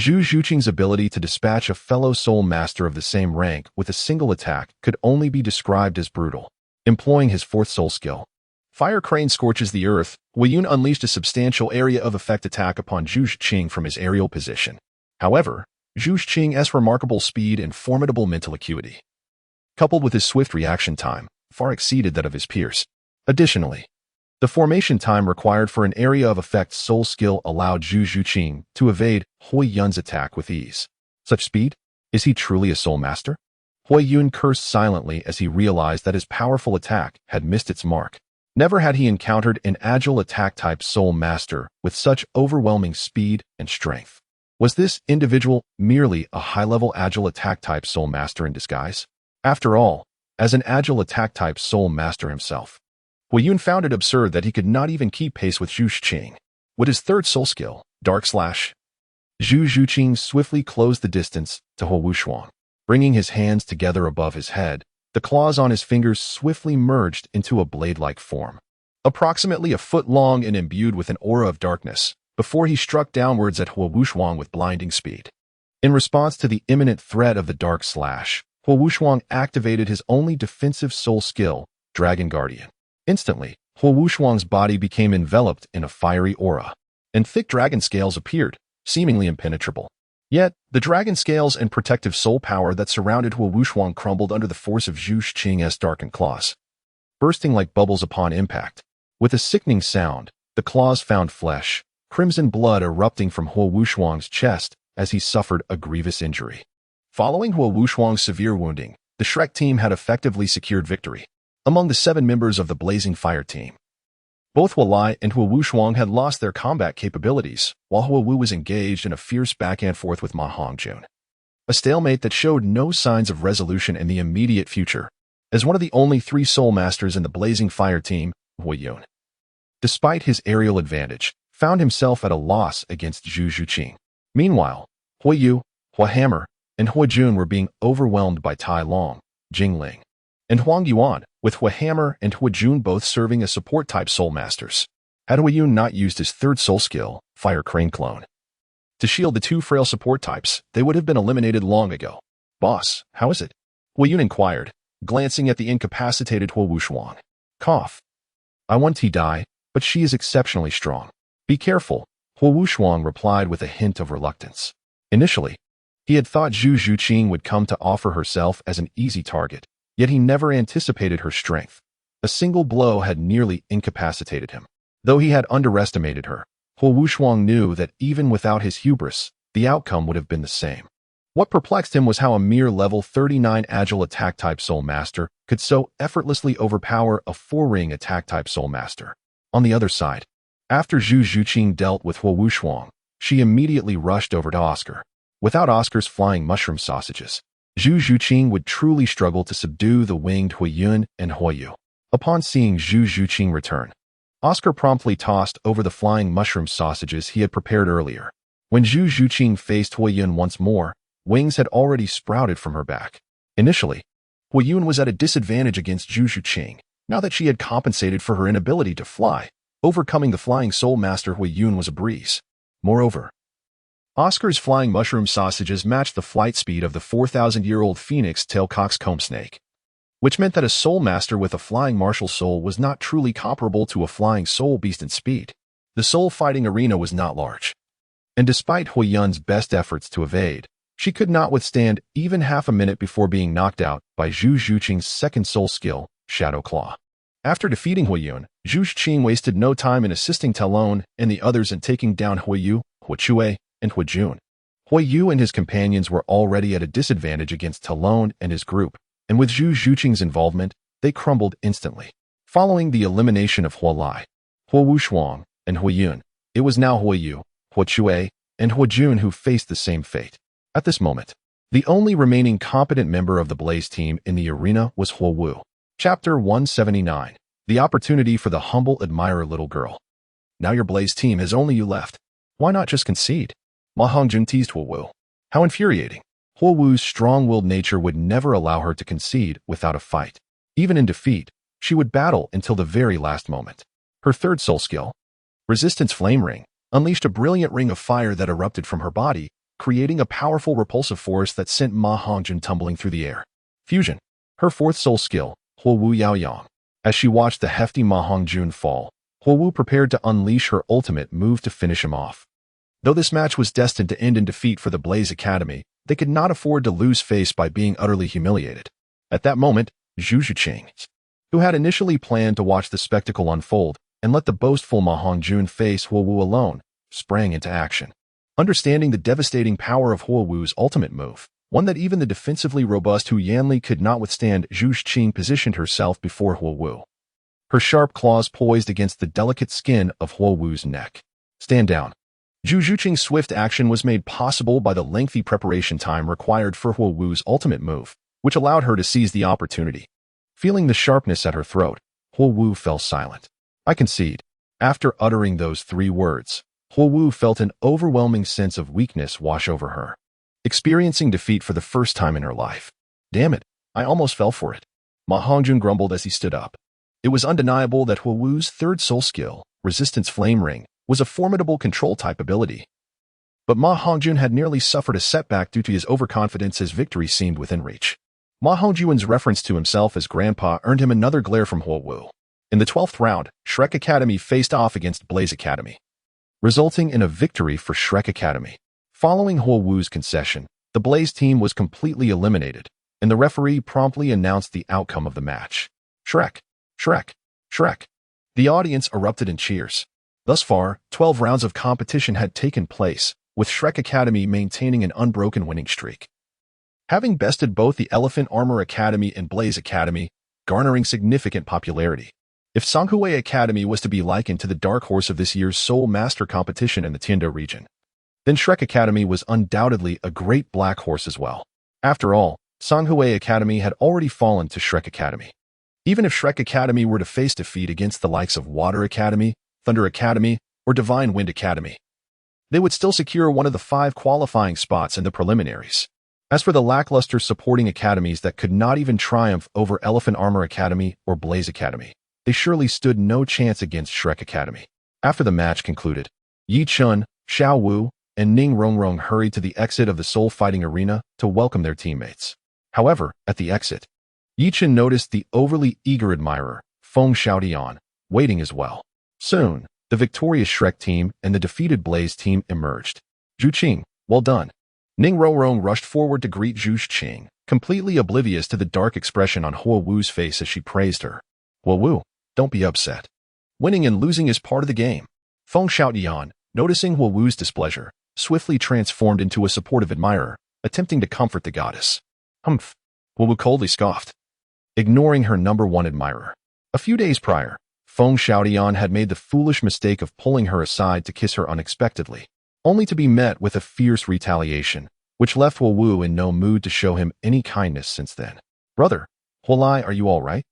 Zhu Zhuqing's ability to dispatch a fellow soul master of the same rank with a single attack could only be described as brutal. Employing his fourth soul skill, Fire Crane Scorches the Earth, Hui Yun unleashed a substantial area of effect attack upon Zhu Zhuqing from his aerial position. However, Zhu Zhuqing's remarkable speed and formidable mental acuity, coupled with his swift reaction time, far exceeded that of his peers. Additionally, the formation time required for an area of effect soul skill allowed Zhu Zhuqing to evade Hui Yun's attack with ease. Such speed? Is he truly a soul master? Hui Yun cursed silently as he realized that his powerful attack had missed its mark. Never had he encountered an agile attack-type soul master with such overwhelming speed and strength. Was this individual merely a high-level agile attack-type soul master in disguise? After all, as an agile attack-type soul master himself, Hui Yun found it absurd that he could not even keep pace with Zhu Zhuqing. With his third soul skill, Dark Slash, Zhu Zhuqing swiftly closed the distance to Hua Wuxuang. Bringing his hands together above his head, the claws on his fingers swiftly merged into a blade-like form, approximately a foot long and imbued with an aura of darkness, before he struck downwards at Hua Wuxuang with blinding speed. In response to the imminent threat of the Dark Slash, Hua Wuxuang activated his only defensive soul skill, Dragon Guardian. Instantly, Hua Wuxuang's body became enveloped in a fiery aura, and thick dragon scales appeared, seemingly impenetrable. Yet, the dragon scales and protective soul power that surrounded Hua Wuxuang crumbled under the force of Zhu Zhuqing's darkened claws, bursting like bubbles upon impact. With a sickening sound, the claws found flesh, crimson blood erupting from Hua Wuxuang's chest as he suffered a grievous injury. Following Hua Wuxuang's severe wounding, the Shrek team had effectively secured victory. Among the 7 members of the Blazing Fire team, both Hua Lai and Hua Wuxuang had lost their combat capabilities, while Hua Wu was engaged in a fierce back-and-forth with Ma Hongjun. A stalemate that showed no signs of resolution in the immediate future. As one of the only 3 soul masters in the Blazing Fire team, Hui Yun, despite his aerial advantage, found himself at a loss against Zhu Zhuqing. Meanwhile, Hui Yu, Hua Hammer, and Hua Jun were being overwhelmed by Tai Long, Jing Ling, and Huang Yuan, with Hua Hammer and Hua Jun both serving as support-type soul masters. Had Hui Yun not used his third soul skill, Fire Crane Clone, to shield the 2 frail support types, they would have been eliminated long ago. Boss, how is it? Hui Yun inquired, glancing at the incapacitated Hua Wuxuang. Cough. I want to die, but she is exceptionally strong. Be careful, Huo Wushuang replied with a hint of reluctance. Initially, he had thought Zhu Zhuqing would come to offer herself as an easy target, yet he never anticipated her strength. A single blow had nearly incapacitated him. Though he had underestimated her, Huo Wushuang knew that even without his hubris, the outcome would have been the same. What perplexed him was how a mere level 39 agile attack-type Soul Master could so effortlessly overpower a 4-ring attack-type Soul Master. On the other side, after Zhu Zhuqing dealt with Huo Wushuang, she immediately rushed over to Oscar. Without Oscar's flying mushroom sausages, Zhu Zhuqing would truly struggle to subdue the winged Huiyun and Huoyu. Upon seeing Zhu Zhuqing return, Oscar promptly tossed over the flying mushroom sausages he had prepared earlier. When Zhu Zhuqing faced Huiyun once more, wings had already sprouted from her back. Initially, Huiyun was at a disadvantage against Zhu Zhuqing. Now that she had compensated for her inability to fly, overcoming the flying Soul Master Huiyun was a breeze. Moreover, Oscar's flying mushroom sausages matched the flight speed of the 4,000-year-old phoenix tailcock's comb snake, which meant that a Soul Master with a flying martial soul was not truly comparable to a flying soul beast in speed. The soul fighting arena was not large, and despite Huiyun's best efforts to evade, she could not withstand even half a minute before being knocked out by Zhu Zhuqing's second soul skill, Shadow Claw. After defeating Huiyun, Zhu Zhuqing wasted no time in assisting Talon and the others in taking down Huoyu, Huochue, and Huojun. Huoyu and his companions were already at a disadvantage against Talon and his group, and with Zhu Zhuqing's involvement, they crumbled instantly. Following the elimination of Huolai, Huo Wushuang, and Huiyun, it was now Huoyu, Huochue, and Huojun who faced the same fate. At this moment, the only remaining competent member of the Blaze team in the arena was Huo Wu. Chapter 179. The opportunity for the humble admirer little girl. Now your Blaze team has only you left. Why not just concede? Ma Hongjun teased Huo Wu. How infuriating. Huo Wu's strong-willed nature would never allow her to concede without a fight. Even in defeat, she would battle until the very last moment. Her third soul skill, Resistance Flame Ring, unleashed a brilliant ring of fire that erupted from her body, creating a powerful repulsive force that sent Ma Hongjun tumbling through the air. Fusion, her fourth soul skill, Huo Wu Yaoyang. As she watched the hefty Ma Hongjun fall, Huo Wu prepared to unleash her ultimate move to finish him off. Though this match was destined to end in defeat for the Blaze Academy, they could not afford to lose face by being utterly humiliated. At that moment, Zhu Zhuqing, who had initially planned to watch the spectacle unfold and let the boastful Ma Hongjun face Huo Wu alone, sprang into action. Understanding the devastating power of Huo Wu's ultimate move, one that even the defensively robust Hu Yanli could not withstand, Zhu Zhuqing positioned herself before Huo Wu. Her sharp claws poised against the delicate skin of Huo Wu's neck. Stand down. Zhu Zhuqing's swift action was made possible by the lengthy preparation time required for Huo Wu's ultimate move, which allowed her to seize the opportunity. Feeling the sharpness at her throat, Huo Wu fell silent. I concede. After uttering those 3 words, Huo Wu felt an overwhelming sense of weakness wash over her, experiencing defeat for the first time in her life. Damn it, I almost fell for it. Ma Hongjun grumbled as he stood up. It was undeniable that Huo Wu's third soul skill, Resistance Flame Ring, was a formidable control-type ability. But Ma Hongjun had nearly suffered a setback due to his overconfidence as victory seemed within reach. Ma Hongjun's reference to himself as Grandpa earned him another glare from Huo Wu. In the 12th round, Shrek Academy faced off against Blaze Academy, resulting in a victory for Shrek Academy. Following Huo Wu's concession, the Blaze team was completely eliminated, and the referee promptly announced the outcome of the match. Shrek! Shrek! Shrek! The audience erupted in cheers. Thus far, 12 rounds of competition had taken place, with Shrek Academy maintaining an unbroken winning streak. Having bested both the Elephant Armor Academy and Blaze Academy, garnering significant popularity. If Songhui Academy was to be likened to the dark horse of this year's Soul Master competition in the Tiando region, then Shrek Academy was undoubtedly a great black horse as well. After all, Songhui Academy had already fallen to Shrek Academy. Even if Shrek Academy were to face defeat against the likes of Water Academy, Thunder Academy, or Divine Wind Academy, they would still secure one of the 5 qualifying spots in the preliminaries. As for the lackluster supporting academies that could not even triumph over Elephant Armor Academy or Blaze Academy, they surely stood no chance against Shrek Academy. After the match concluded, Yi Chun, Xiao Wu, and Ning Rongrong hurried to the exit of the Soul Fighting Arena to welcome their teammates. However, at the exit, Yi Chun noticed the overly eager admirer, Feng Xiaodian, waiting as well. Soon, The victorious Shrek team and the defeated Blaze team emerged. Zhu Qing, well done. Ning Rongrong rushed forward to greet Zhu Qing, completely oblivious to the dark expression on Huo Wu's face as she praised her. Huo Wu, don't be upset. Winning and losing is part of the game. Feng Xiaotian, noticing Huo Wu's displeasure, swiftly transformed into a supportive admirer, attempting to comfort the goddess. Humph. Huo Wu coldly scoffed, ignoring her number one admirer. A few days prior, Feng Xiaotian had made the foolish mistake of pulling her aside to kiss her unexpectedly, only to be met with a fierce retaliation, which left Huo Wu in no mood to show him any kindness since then. Brother, Huo Lai, are you all right?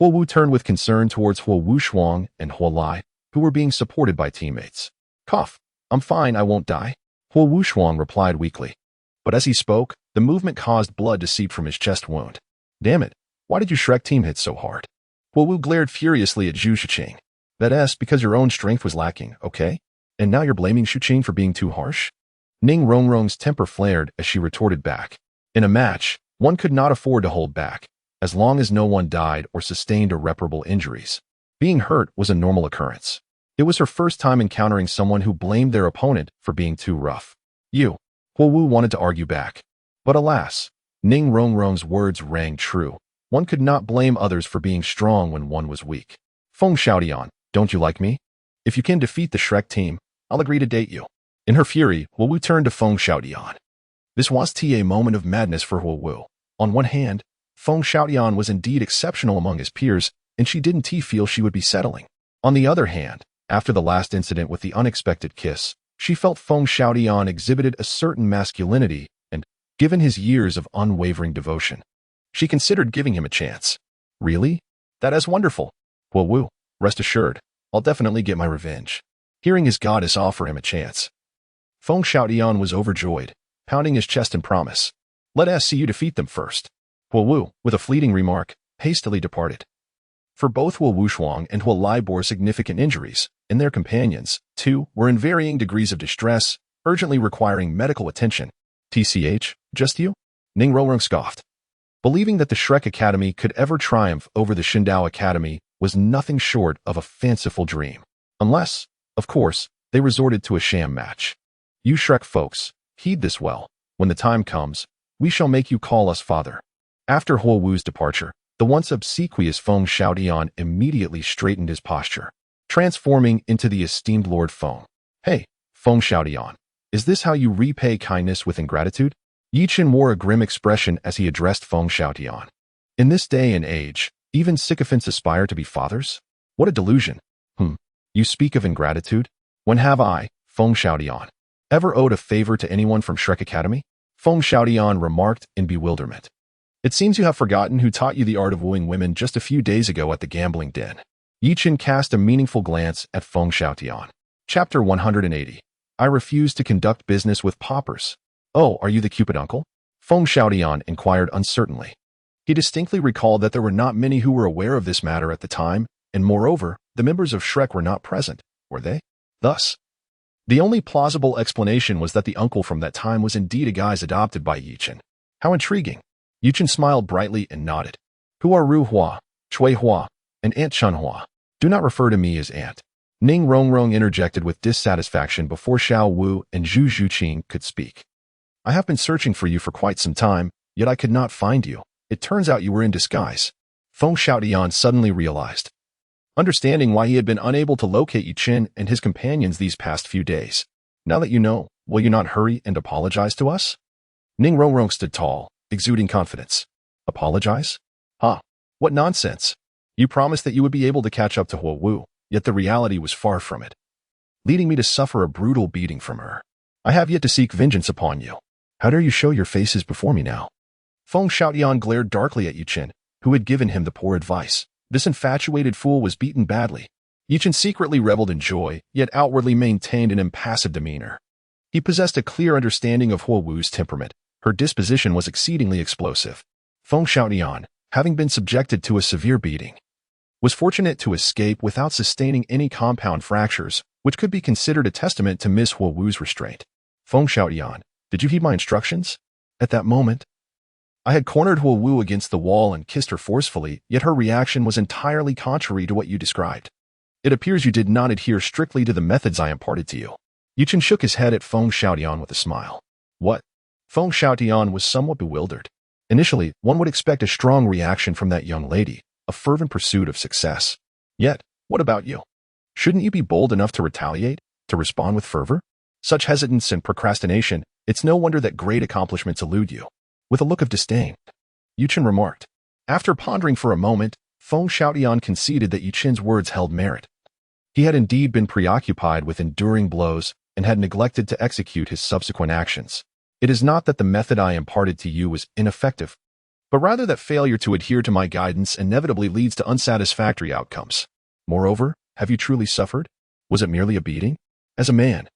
Huo Wu turned with concern towards Huo Wushuang and Huo Lai, who were being supported by teammates. Cough. I'm fine, I won't die. Huo Wushuang replied weakly. But as he spoke, the movement caused blood to seep from his chest wound. Damn it, why did your Shrek team hit so hard? Huo Wu glared furiously at Zhu Shiqing. That's because your own strength was lacking, okay? And now you're blaming Shuqing for being too harsh? Ning Rongrong's temper flared as she retorted back. In a match, one could not afford to hold back, as long as no one died or sustained irreparable injuries. Being hurt was a normal occurrence. It was her first time encountering someone who blamed their opponent for being too rough. Huo Wu wanted to argue back. But alas, Ning Rongrong's words rang true. One could not blame others for being strong when one was weak. Feng Xiaotian, don't you like me? If you can defeat the Shrek team, I'll agree to date you. In her fury, Huo Wu turned to Feng Xiaotian. This was a moment of madness for Huo Wu. On one hand, Feng Xiaotian was indeed exceptional among his peers, and she didn't feel she would be settling. On the other hand, after the last incident with the unexpected kiss, she felt Feng Xiaotian exhibited a certain masculinity and, given his years of unwavering devotion, she considered giving him a chance. Really? That is wonderful. Huo Wu, rest assured, I'll definitely get my revenge. Hearing his goddess offer him a chance, Feng Xiaotian was overjoyed, pounding his chest in promise. Let us see you defeat them first. Huo Wu, with a fleeting remark, hastily departed. For both Huo Wushuang and Huo Lai bore significant injuries, and their companions, too, were in varying degrees of distress, urgently requiring medical attention. TCH, just you? Ning Rongrong scoffed. Believing that the Shrek Academy could ever triumph over the Xindao Academy was nothing short of a fanciful dream. Unless, of course, they resorted to a sham match. You Shrek folks, heed this well. When the time comes, we shall make you call us father. After Huo Wu's departure, the once obsequious Feng Xiaotian immediately straightened his posture, transforming into the esteemed Lord Feng. Hey, Feng Xiaotian, is this how you repay kindness with ingratitude? Yi Chen wore a grim expression as he addressed Feng Xiaotian. In this day and age, even sycophants aspire to be fathers? What a delusion. You speak of ingratitude? When have I, Feng Xiaotian, ever owed a favor to anyone from Shrek Academy? Feng Xiaotian remarked in bewilderment. It seems you have forgotten who taught you the art of wooing women just a few days ago at the gambling den. Yi Chen cast a meaningful glance at Feng Xiaotian. Chapter 180. I refuse to conduct business with paupers. Oh, are you the Cupid uncle? Feng Xiaotian inquired uncertainly. He distinctly recalled that there were not many who were aware of this matter at the time, and moreover, the members of Shrek were not present, were they? Thus, the only plausible explanation was that the uncle from that time was indeed a guise adopted by Yi Chen. How intriguing. Yi Chen smiled brightly and nodded. Who are Ru Hua, Chui Hua, and Aunt Chun Hua? Do not refer to me as Aunt. Ning Rongrong interjected with dissatisfaction before Xiao Wu and Zhu Zhuqing could speak. I have been searching for you for quite some time, yet I could not find you. It turns out you were in disguise. Feng Xiaotian suddenly realized. Understanding why he had been unable to locate Yi Chen and his companions these past few days. Now that you know, will you not hurry and apologize to us? Ning Rongrong stood tall, exuding confidence. Apologize? What nonsense. You promised that you would be able to catch up to Huo Wu, yet the reality was far from it, leading me to suffer a brutal beating from her. I have yet to seek vengeance upon you. How dare you show your faces before me now? Feng Xiaotian glared darkly at Yi Chen, who had given him the poor advice. This infatuated fool was beaten badly. Yi Chen secretly reveled in joy, yet outwardly maintained an impassive demeanor. He possessed a clear understanding of Huo Wu's temperament. Her disposition was exceedingly explosive. Feng Xiaotian, having been subjected to a severe beating, was fortunate to escape without sustaining any compound fractures, which could be considered a testament to Miss Huo Wu's restraint. Feng Xiaotian, did you heed my instructions? At that moment, I had cornered Huo Wu against the wall and kissed her forcefully, yet her reaction was entirely contrary to what you described. It appears you did not adhere strictly to the methods I imparted to you. Yichen shook his head at Feng Xiaotian with a smile. What? Feng Xiaotian was somewhat bewildered. Initially, one would expect a strong reaction from that young lady, a fervent pursuit of success. Yet, what about you? Shouldn't you be bold enough to retaliate, to respond with fervor? Such hesitance and procrastination, it's no wonder that great accomplishments elude you. With a look of disdain, Yichen remarked. After pondering for a moment, Feng Xiaotian conceded that Yichen's words held merit. He had indeed been preoccupied with enduring blows and had neglected to execute his subsequent actions. It is not that the method I imparted to you was ineffective, but rather that failure to adhere to my guidance inevitably leads to unsatisfactory outcomes. Moreover, have you truly suffered? Was it merely a beating? As a man,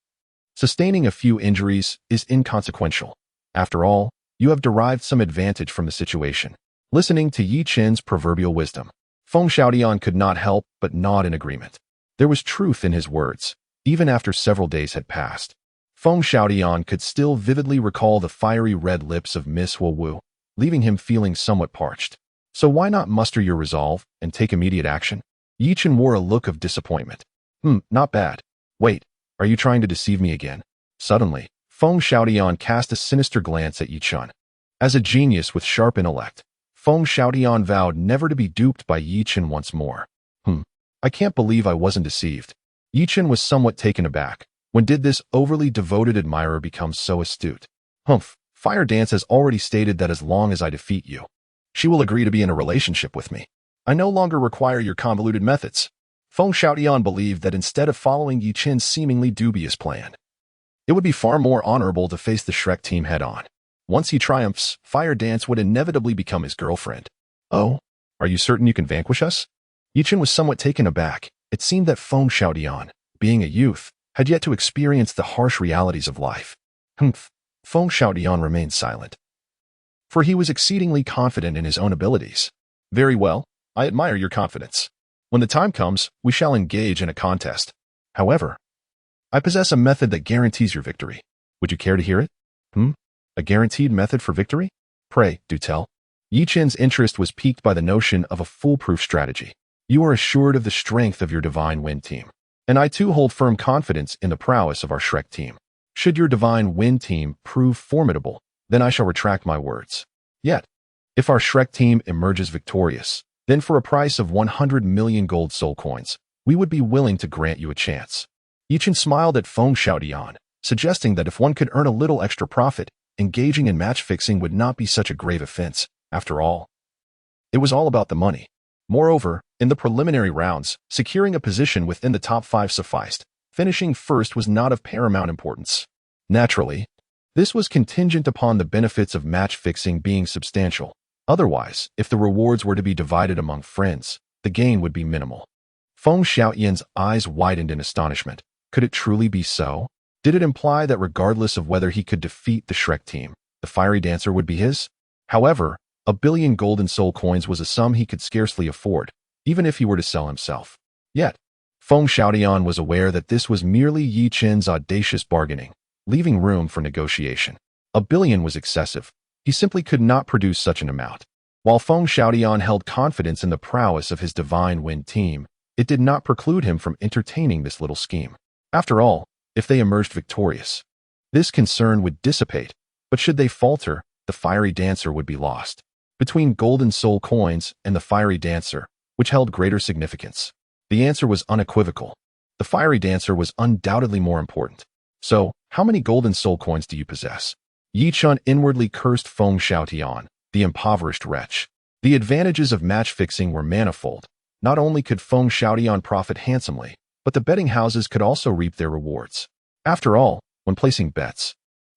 sustaining a few injuries is inconsequential. After all, you have derived some advantage from the situation. Listening to Yichen's proverbial wisdom, Feng Xiaotian could not help but nod in agreement. There was truth in his words, even after several days had passed. Feng Xiaotian could still vividly recall the fiery red lips of Miss Wu, leaving him feeling somewhat parched. So why not muster your resolve and take immediate action? Yichen wore a look of disappointment. Not bad. Wait, are you trying to deceive me again? Suddenly, Feng Xiaotian cast a sinister glance at Yichen. As a genius with sharp intellect, Feng Xiaotian vowed never to be duped by Yichen once more. I can't believe I wasn't deceived. Yichen was somewhat taken aback. When did this overly devoted admirer become so astute? Fire Dance has already stated that as long as I defeat you, she will agree to be in a relationship with me. I no longer require your convoluted methods. Feng Xiaotian believed that instead of following Yichen's seemingly dubious plan, it would be far more honorable to face the Shrek team head-on. Once he triumphs, Fire Dance would inevitably become his girlfriend. Oh, are you certain you can vanquish us? Yichen was somewhat taken aback. It seemed that Feng Xiaotian, being a youth, had yet to experience the harsh realities of life. Feng Xiaotian remained silent, for he was exceedingly confident in his own abilities. Very well, I admire your confidence. When the time comes, we shall engage in a contest. However, I possess a method that guarantees your victory. Would you care to hear it? A guaranteed method for victory? Pray, do tell. Yichen's interest was piqued by the notion of a foolproof strategy. You are assured of the strength of your Divine Wind team, and I too hold firm confidence in the prowess of our Shrek team. Should your Divine Wind team prove formidable, then I shall retract my words. Yet, if our Shrek team emerges victorious, then for a price of 100 million gold soul coins, we would be willing to grant you a chance. Yichen smiled at Feng Xiaotian, suggesting that if one could earn a little extra profit, engaging in match fixing would not be such a grave offense. After all, it was all about the money. Moreover, in the preliminary rounds, securing a position within the top 5 sufficed. Finishing first was not of paramount importance. Naturally, this was contingent upon the benefits of match fixing being substantial. Otherwise, if the rewards were to be divided among friends, the gain would be minimal. Feng Xiaotian's eyes widened in astonishment. Could it truly be so? Did it imply that regardless of whether he could defeat the Shrek team, the fiery dancer would be his? However, 1 billion golden soul coins was a sum he could scarcely afford, even if he were to sell himself. Yet, Feng Xiaotian was aware that this was merely Yichen's audacious bargaining, leaving room for negotiation. 1 billion was excessive. He simply could not produce such an amount. While Feng Xiaotian held confidence in the prowess of his Divine Wind team, it did not preclude him from entertaining this little scheme. After all, if they emerged victorious, this concern would dissipate, but should they falter, the fiery dancer would be lost. Between golden soul coins and the fiery dancer, which held greater significance? The answer was unequivocal. The fiery dancer was undoubtedly more important. So, how many golden soul coins do you possess? Yichen inwardly cursed Feng Xiaotian, the impoverished wretch. The advantages of match fixing were manifold. Not only could Feng Xiaotian profit handsomely, but the betting houses could also reap their rewards. After all, when placing bets,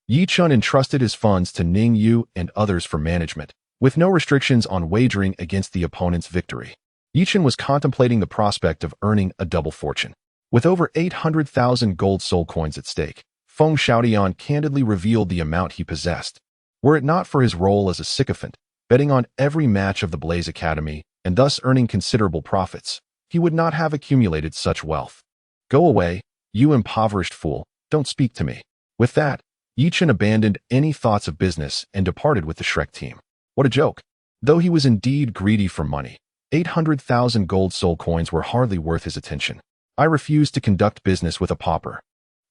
Yichen entrusted his funds to Ning Yu and others for management, with no restrictions on wagering against the opponent's victory. Yichen was contemplating the prospect of earning a double fortune. With over 800,000 gold soul coins at stake, Feng Xiaotian candidly revealed the amount he possessed. Were it not for his role as a sycophant, betting on every match of the Blaze Academy, and thus earning considerable profits, he would not have accumulated such wealth. Go away, you impoverished fool, don't speak to me. With that, Yichen abandoned any thoughts of business and departed with the Shrek team. What a joke. Though he was indeed greedy for money, 800,000 gold soul coins were hardly worth his attention. I refuse to conduct business with a pauper.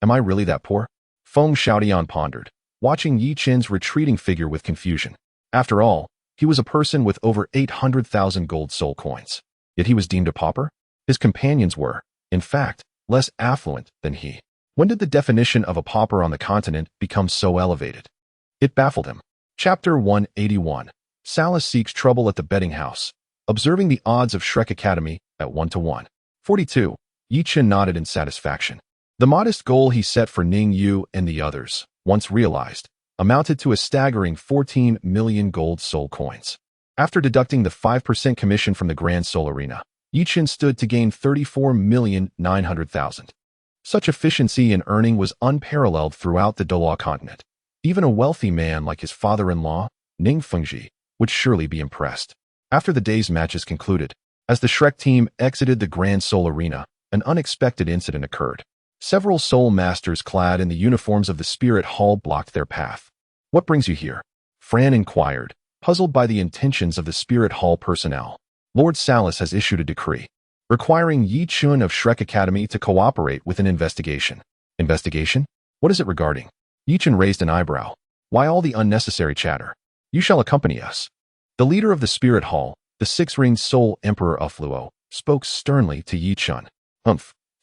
Am I really that poor? Feng Xiaodian pondered, watching Yi Qin's retreating figure with confusion. After all, he was a person with over 800,000 gold soul coins. Yet he was deemed a pauper? His companions were, in fact, less affluent than he. When did the definition of a pauper on the continent become so elevated? It baffled him. Chapter 181. Salas seeks trouble at the betting house. Observing the odds of Shrek Academy at 1-1. 42. Yi Qin nodded in satisfaction. The modest goal he set for Ning Yu and the others, once realized, amounted to a staggering 14 million gold soul coins. After deducting the 5% commission from the Grand Soul Arena, Yi Qin stood to gain 34,900,000. Such efficiency in earning was unparalleled throughout the Douluo Continent. Even a wealthy man like his father-in-law, Ning Fengji, would surely be impressed. After the day's matches concluded, as the Shrek team exited the Grand Soul Arena, an unexpected incident occurred. Several soul masters clad in the uniforms of the Spirit Hall blocked their path. What brings you here? Fran inquired, puzzled by the intentions of the Spirit Hall personnel. Lord Salas has issued a decree, requiring Yi Qin of Shrek Academy to cooperate with an investigation. Investigation? What is it regarding? Yi Qin raised an eyebrow. Why all the unnecessary chatter? You shall accompany us. The leader of the Spirit Hall, the six-ringed Soul Emperor Douluo, spoke sternly to Yi Qin.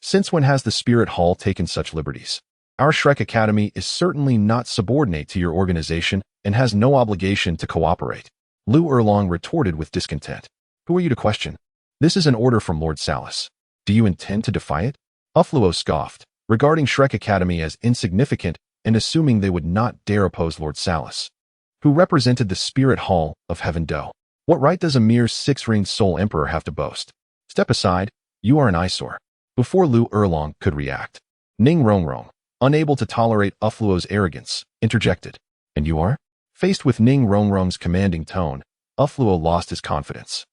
Since when has the Spirit Hall taken such liberties? Our Shrek Academy is certainly not subordinate to your organization and has no obligation to cooperate. Lu Erlong retorted with discontent. Who are you to question? This is an order from Lord Salas. Do you intend to defy it? Douluo scoffed, regarding Shrek Academy as insignificant and assuming they would not dare oppose Lord Salas, who represented the Spirit Hall of Heaven Do. What right does a mere six-ringed Soul Emperor have to boast? Step aside, you are an eyesore. Before Lu Erlong could react, Ning Rongrong, unable to tolerate Douluo's arrogance, interjected. And you are? Faced with Ning Rongrong's commanding tone, Douluo lost his confidence.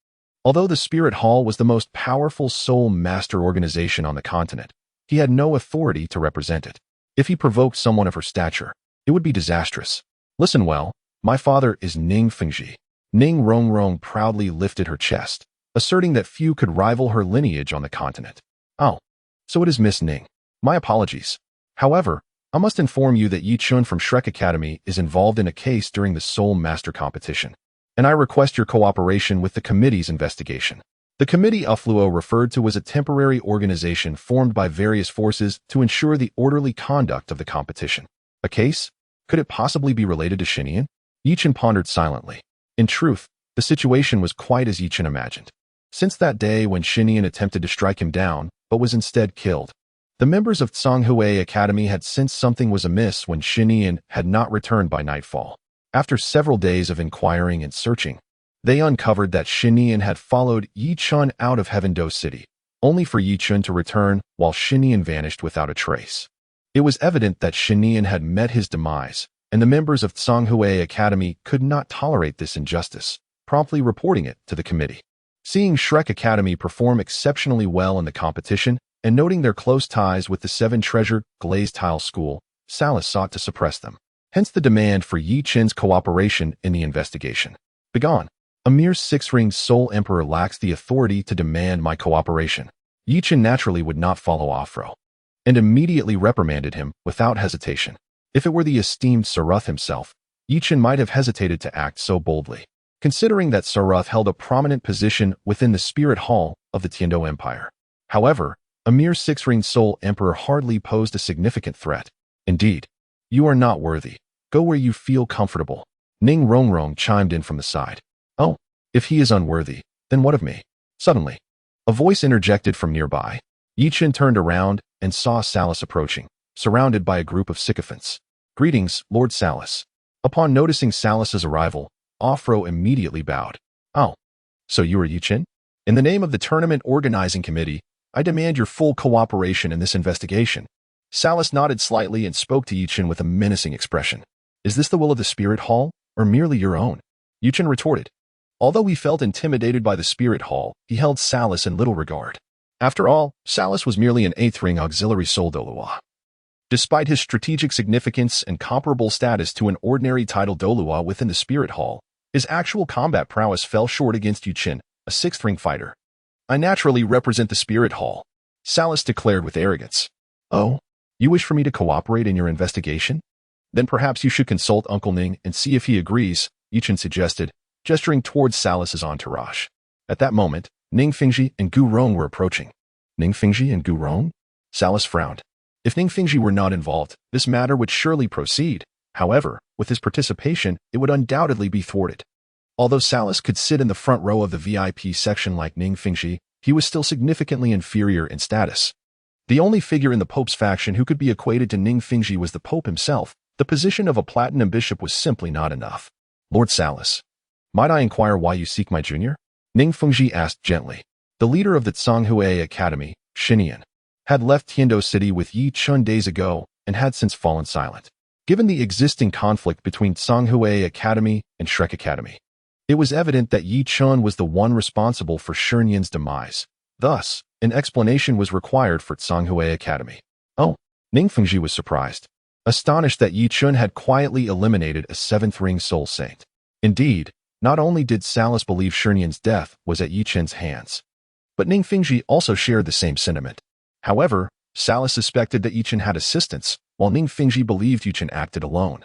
Although the Spirit Hall was the most powerful soul master organization on the continent, he had no authority to represent it. If he provoked someone of her stature, it would be disastrous. Listen well, my father is Ning Fengji. Ning Rongrong proudly lifted her chest, asserting that few could rival her lineage on the continent. Oh, so it is Miss Ning. My apologies. However, I must inform you that Yi Qin from Shrek Academy is involved in a case during the Soul Master competition, and I request your cooperation with the committee's investigation. The committee Douluo referred to as a temporary organization formed by various forces to ensure the orderly conduct of the competition. A case? Could it possibly be related to Xinian? Yi Qin pondered silently. In truth, the situation was quite as Yi Qin imagined. Since that day when Xinian attempted to strike him down, but was instead killed, the members of Tsonghui Academy had sensed something was amiss when Xinian had not returned by nightfall. After several days of inquiring and searching, they uncovered that Xinian had followed Yi Qin out of Heaven Do City, only for Yi Qin to return while Xinian vanished without a trace. It was evident that Xinian had met his demise, and the members of Tsonghui Academy could not tolerate this injustice, promptly reporting it to the committee. Seeing Shrek Academy perform exceptionally well in the competition and noting their close ties with the Seven Treasure Glazed Tile School, Salas sought to suppress them. Hence the demand for Yi Qin's cooperation in the investigation. Begone. A mere six-ringed Soul Emperor lacks the authority to demand my cooperation. Yi Qin naturally would not follow Offro, and immediately reprimanded him without hesitation. If it were the esteemed Saruth himself, Yi Qin might have hesitated to act so boldly, considering that Saruth held a prominent position within the Spirit Hall of the Tiando Empire. However, a mere six-ringed Soul Emperor hardly posed a significant threat. Indeed, you are not worthy. Go where you feel comfortable. Ning Rongrong chimed in from the side. Oh, if he is unworthy, then what of me? Suddenly, a voice interjected from nearby. Yi Qin turned around and saw Salas approaching, surrounded by a group of sycophants. Greetings, Lord Salas. Upon noticing Salas's arrival, Offro immediately bowed. Oh, so you are Yi Qin? In the name of the tournament organizing committee, I demand your full cooperation in this investigation. Salas nodded slightly and spoke to Yi Qin with a menacing expression. Is this the will of the Spirit Hall, or merely your own? Yi Qin retorted. Although he felt intimidated by the Spirit Hall, he held Salas in little regard. After all, Salas was merely an eighth-ring auxiliary soul Douluo. Despite his strategic significance and comparable status to an ordinary title Douluo within the Spirit Hall, his actual combat prowess fell short against Yi Qin, a sixth-ring fighter. I naturally represent the Spirit Hall. Salas declared with arrogance. Oh, you wish for me to cooperate in your investigation? Then perhaps you should consult Uncle Ning and see if he agrees, Yichen suggested, gesturing towards Salas's entourage. At that moment, Ning Fingji and Gu Rong were approaching. Ning Fingji and Gu Rong? Salas frowned. If Ning Fingji were not involved, this matter would surely proceed. However, with his participation, it would undoubtedly be thwarted. Although Salas could sit in the front row of the VIP section like Ning Fingji, he was still significantly inferior in status. The only figure in the Pope's faction who could be equated to Ning Fingji was the Pope himself. The position of a platinum bishop was simply not enough. Lord Salas, might I inquire why you seek my junior? Ning Fingji asked gently. The leader of the Tsanghui Academy, Xinian, had left Tiando City with Yi Chun days ago and had since fallen silent. Given the existing conflict between Tsanghui Academy and Shrek Academy, it was evident that Yi Chun was the one responsible for Shinian's demise. Thus, an explanation was required for Tsanghui Academy. Oh, Ning Fingji was surprised, astonished that Yi Chun had quietly eliminated a seventh ring soul saint. Indeed, not only did Salas believe Shinian's death was at Yi Chun's hands, but Ning Fingji also shared the same sentiment. However, Salas suspected that Yi Chun had assistance, while Ning Fingji believed Yi Chun acted alone,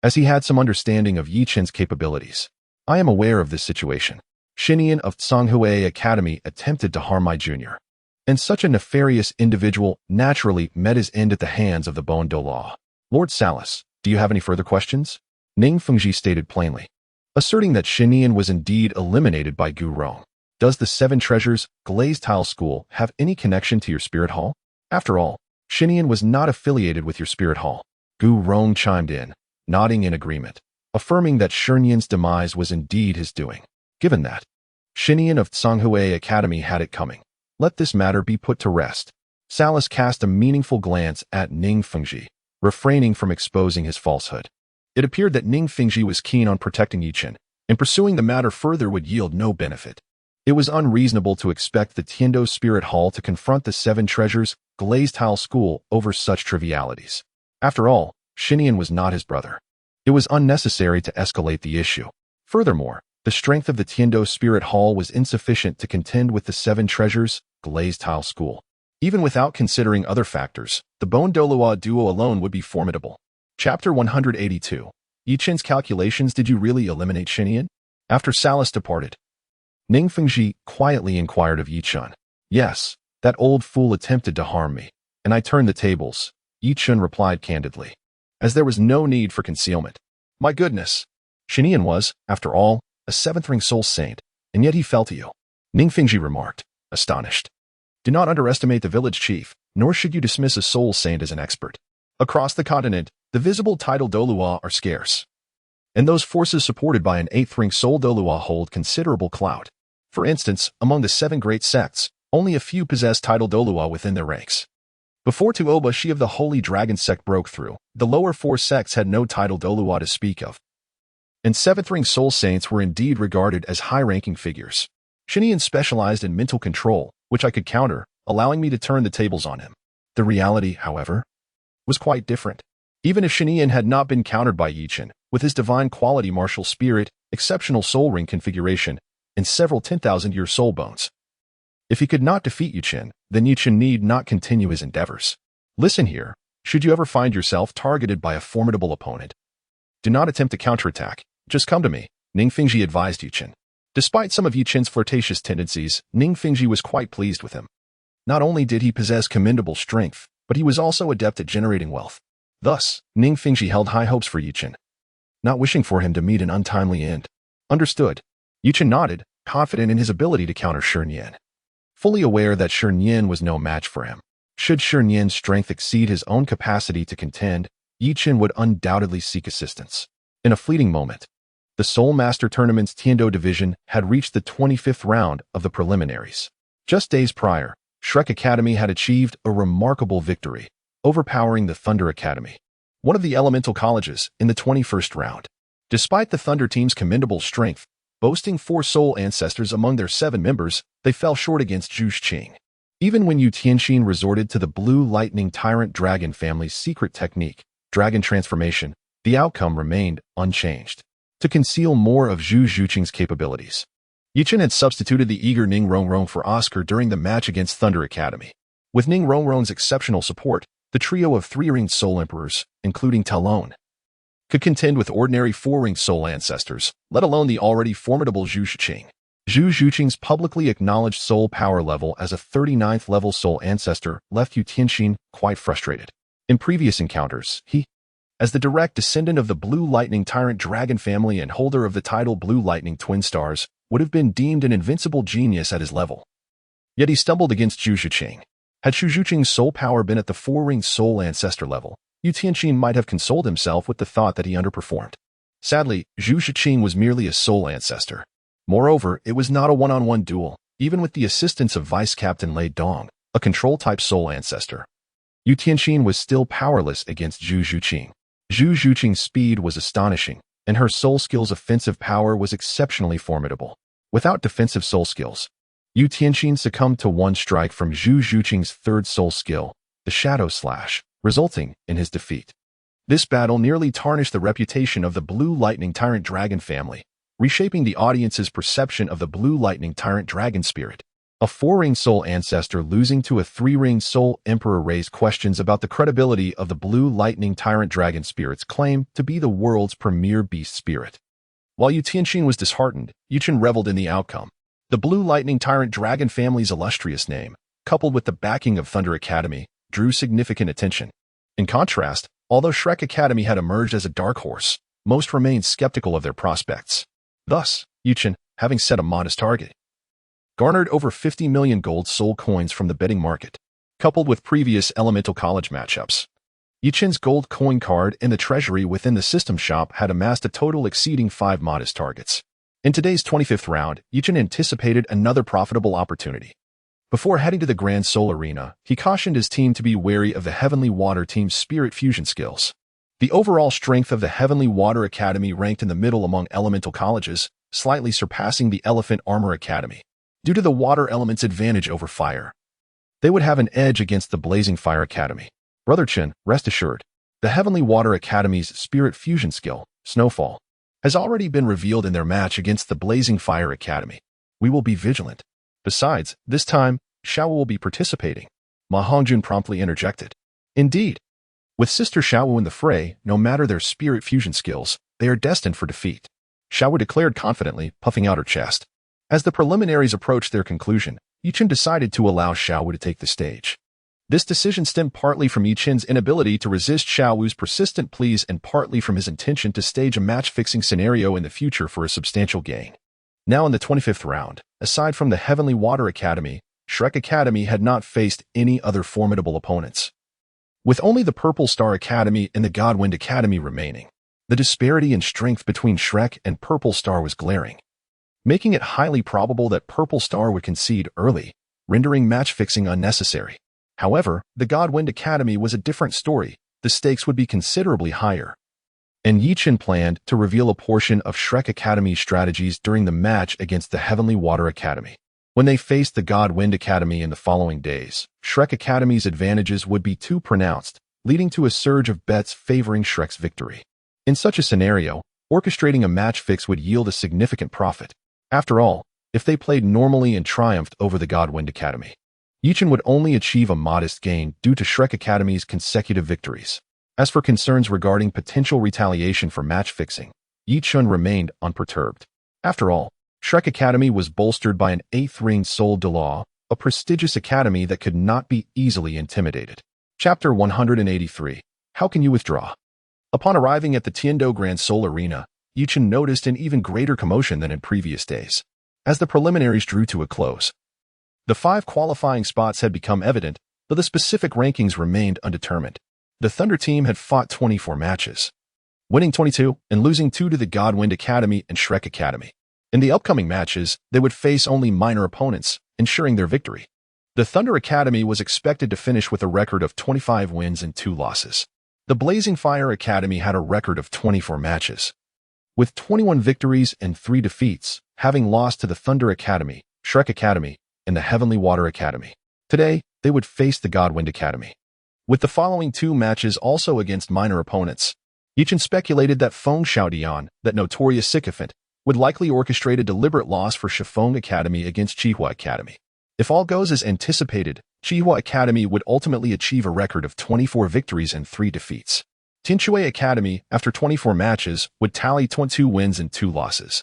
as he had some understanding of Yi Chun's capabilities. I am aware of this situation. Xinian of Tsanghui Academy attempted to harm my junior, and such a nefarious individual naturally met his end at the hands of the Bon Douluo. Lord Salas, do you have any further questions? Ning Fengji stated plainly, asserting that Xinian was indeed eliminated by Gu Rong. Does the Seven Treasures Glazed Tile School have any connection to your spirit hall? After all, Xinian was not affiliated with your spirit hall. Gu Rong chimed in, nodding in agreement, affirming that Shinian's demise was indeed his doing. Given that Xinian of Tsanghui Academy had it coming, let this matter be put to rest. Salas cast a meaningful glance at Ning Fengji, refraining from exposing his falsehood. It appeared that Ning Fengji was keen on protecting Yi Chen, and pursuing the matter further would yield no benefit. It was unreasonable to expect the Tiando Spirit Hall to confront the Seven Treasures Glazed Tile School over such trivialities. After all, Xinian was not his brother. It was unnecessary to escalate the issue. Furthermore, the strength of the Tiando Spirit Hall was insufficient to contend with the Seven Treasures Glazed Tile School. Even without considering other factors, the Bon Douluo duo alone would be formidable. Chapter 182. Yi Chen's calculations. Did you really eliminate Xinian? After Salas departed, Ning Fengji quietly inquired of Yi Chen. Yes, that old fool attempted to harm me, and I turned the tables, Yi Chen replied candidly, as there was no need for concealment. My goodness, Xinian was, after all, a seventh ring soul saint, and yet he fell to you, Ning Fengji remarked, astonished. Do not underestimate the village chief, nor should you dismiss a soul saint as an expert. Across the continent, the visible title Douluo are scarce, and those forces supported by an eighth ring soul Douluo hold considerable clout. For instance, among the seven great sects, only a few possess title Douluo within their ranks. Before Tuoba Shi of the Holy Dragon sect broke through, the lower four sects had no title Douluo to speak of, and seventh ring soul saints were indeed regarded as high-ranking figures. Xinian specialized in mental control, which I could counter, allowing me to turn the tables on him. The reality, however, was quite different. Even if Xinian had not been countered by Yi Chen, with his divine quality martial spirit, exceptional soul ring configuration, and several 10,000-year soul bones, if he could not defeat Yi Chen, then Yi Chen need not continue his endeavors. Listen here, should you ever find yourself targeted by a formidable opponent, do not attempt to counterattack, just come to me, Ning Fengji advised Yi Chen. Despite some of Yi Chen's flirtatious tendencies, Ning Fengji was quite pleased with him. Not only did he possess commendable strength, but he was also adept at generating wealth. Thus, Ning Fengji held high hopes for Yi Chen, not wishing for him to meet an untimely end. Understood. Yi Chen nodded, confident in his ability to counter Shinian, fully aware that Shinian was no match for him. Should Shinian's strength exceed his own capacity to contend, Yi Chen would undoubtedly seek assistance. In a fleeting moment, the Soul Master Tournament's Tiando division had reached the 25th round of the preliminaries. Just days prior, Shrek Academy had achieved a remarkable victory, overpowering the Thunder Academy, one of the elemental colleges, in the 21st round. Despite the Thunder team's commendable strength, boasting 4 soul ancestors among their 7 members, they fell short against Zhu Qing. Even when Yu Tianxin resorted to the Blue Lightning Tyrant Dragon family's secret technique, Dragon Transformation, the outcome remained unchanged. To conceal more of Zhu Zhuqing's capabilities, Yi Chen had substituted the eager Ning Rongrong for Oscar during the match against Thunder Academy. With Ning Ronron's exceptional support, the trio of three-ringed soul emperors, including Talon, could contend with ordinary four-ringed soul ancestors, let alone the already formidable Zhu Shiqing. Zhu Zhuqing's publicly acknowledged soul power level as a 39th level soul ancestor left Yu Tianxin quite frustrated. In previous encounters, he, as the direct descendant of the Blue Lightning Tyrant Dragon family and holder of the title Blue Lightning Twin Stars, would have been deemed an invincible genius at his level. Yet he stumbled against Zhu Shiqing. Had Zhu Zhuqing's soul power been at the four-ringed soul ancestor level, Yu Tianxin might have consoled himself with the thought that he underperformed. Sadly, Zhu Shiqing was merely a soul ancestor. Moreover, it was not a one-on-one duel, even with the assistance of Vice Captain Lei Dong, a control-type soul ancestor. Yu Tianxin was still powerless against Zhu Zhuqing. Zhu Zhuqing's speed was astonishing, and her soul skill's offensive power was exceptionally formidable. Without defensive soul skills, Yu Tianxin succumbed to one strike from Zhu Zhuqing's third soul skill, the Shadow Slash, resulting in his defeat. This battle nearly tarnished the reputation of the Blue Lightning Tyrant Dragon family, reshaping the audience's perception of the Blue Lightning Tyrant Dragon spirit. A four-ringed soul ancestor losing to a three-ringed soul emperor raised questions about the credibility of the Blue Lightning Tyrant Dragon spirit's claim to be the world's premier beast spirit. While Yu Tianxin was disheartened, Yuchen reveled in the outcome. The Blue Lightning Tyrant Dragon family's illustrious name, coupled with the backing of Thunder Academy, drew significant attention. In contrast, although Shrek Academy had emerged as a dark horse, most remained skeptical of their prospects. Thus, Yuchen, having set a modest target, garnered over 50 million gold soul coins from the betting market. Coupled with previous Elemental College matchups, Yuchen's gold coin card in the treasury within the system shop had amassed a total exceeding 5 modest targets. In today's 25th round, Yuchen anticipated another profitable opportunity. Before heading to the Grand Soul Arena, he cautioned his team to be wary of the Heavenly Water team's spirit fusion skills. The overall strength of the Heavenly Water Academy ranked in the middle among elemental colleges, slightly surpassing the Elephant Armor Academy. Due to the water element's advantage over fire, they would have an edge against the Blazing Fire Academy. Brother Chen, rest assured, the Heavenly Water Academy's spirit fusion skill, Snowfall, has already been revealed in their match against the Blazing Fire Academy. We will be vigilant. Besides, this time, Xiao will be participating. Ma Hongjun promptly interjected. Indeed. With Sister Xiao in the fray, no matter their spirit fusion skills, they are destined for defeat. Xiao declared confidently, puffing out her chest. As the preliminaries approached their conclusion, Yuchen decided to allow Xiao to take the stage. This decision stemmed partly from Yuchen's inability to resist Xiao's persistent pleas and partly from his intention to stage a match-fixing scenario in the future for a substantial gain. Now in the 25th round, aside from the Heavenly Water Academy, Shrek Academy had not faced any other formidable opponents. With only the Purple Star Academy and the Godwind Academy remaining, the disparity in strength between Shrek and Purple Star was glaring, making it highly probable that Purple Star would concede early, rendering match-fixing unnecessary. However, the Godwind Academy was a different story. The stakes would be considerably higher. And Yuchen planned to reveal a portion of Shrek Academy's strategies during the match against the Heavenly Water Academy. When they faced the Godwind Academy in the following days, Shrek Academy's advantages would be too pronounced, leading to a surge of bets favoring Shrek's victory. In such a scenario, orchestrating a match fix would yield a significant profit. After all, if they played normally and triumphed over the Godwind Academy, Yuchen would only achieve a modest gain due to Shrek Academy's consecutive victories. As for concerns regarding potential retaliation for match fixing, Yuchen remained unperturbed. After all, Shrek Academy was bolstered by an 8th-ringed Soul Douluo, a prestigious academy that could not be easily intimidated. Chapter 183. How can you withdraw? Upon arriving at the Tiando Grand Soul Arena, Yuchen noticed an even greater commotion than in previous days. As the preliminaries drew to a close, the 5 qualifying spots had become evident, but the specific rankings remained undetermined. The Thunder team had fought 24 matches, winning 22 and losing 2 to the Godwind Academy and Shrek Academy. In the upcoming matches, they would face only minor opponents, ensuring their victory. The Thunder Academy was expected to finish with a record of 25 wins and 2 losses. The Blazing Fire Academy had a record of 24 matches, with 21 victories and 3 defeats, having lost to the Thunder Academy, Shrek Academy, and the Heavenly Water Academy. Today, they would face the Godwind Academy. With the following 2 matches also against minor opponents, Yuchen speculated that Feng Xiaodian, that notorious sycophant, would likely orchestrate a deliberate loss for Shifeng Academy against Qihua Academy. If all goes as anticipated, Chihua Academy would ultimately achieve a record of 24 victories and 3 defeats. Tianshui Academy, after 24 matches, would tally 22 wins and 2 losses.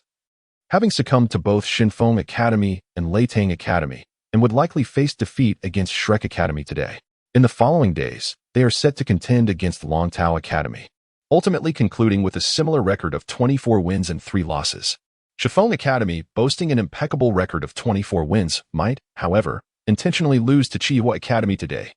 Having succumbed to both Shinfeng Academy and Leitang Academy, and would likely face defeat against Shrek Academy today. In the following days, they are set to contend against Longtao Academy, ultimately concluding with a similar record of 24 wins and 3 losses. Shifeng Academy, boasting an impeccable record of 24 wins, might, however, intentionally lose to Chihua Academy today,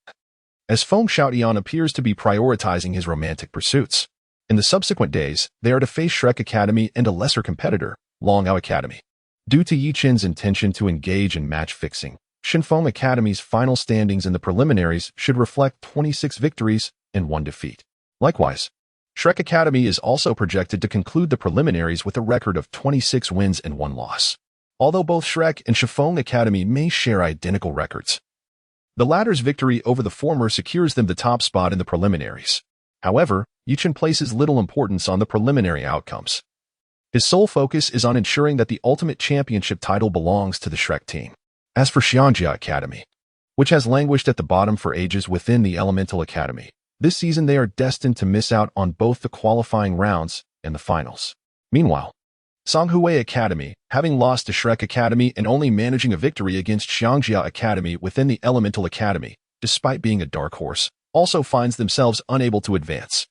as Feng Xiaotian appears to be prioritizing his romantic pursuits. In the subsequent days, they are to face Shrek Academy and a lesser competitor, Longao Academy. Due to Yi Chen's intention to engage in match fixing, Shinfeng Academy's final standings in the preliminaries should reflect 26 victories and 1 defeat. Likewise, Shrek Academy is also projected to conclude the preliminaries with a record of 26 wins and 1 loss. Although both Shrek and Shifeng Academy may share identical records, the latter's victory over the former secures them the top spot in the preliminaries. However, Yi Chen places little importance on the preliminary outcomes. His sole focus is on ensuring that the ultimate championship title belongs to the Shrek team. As for Xiangjia Academy, which has languished at the bottom for ages within the Elemental Academy, this season they are destined to miss out on both the qualifying rounds and the finals. Meanwhile, Songhui Academy, having lost to Shrek Academy and only managing a victory against Xiangjia Academy within the Elemental Academy, despite being a dark horse, also finds themselves unable to advance.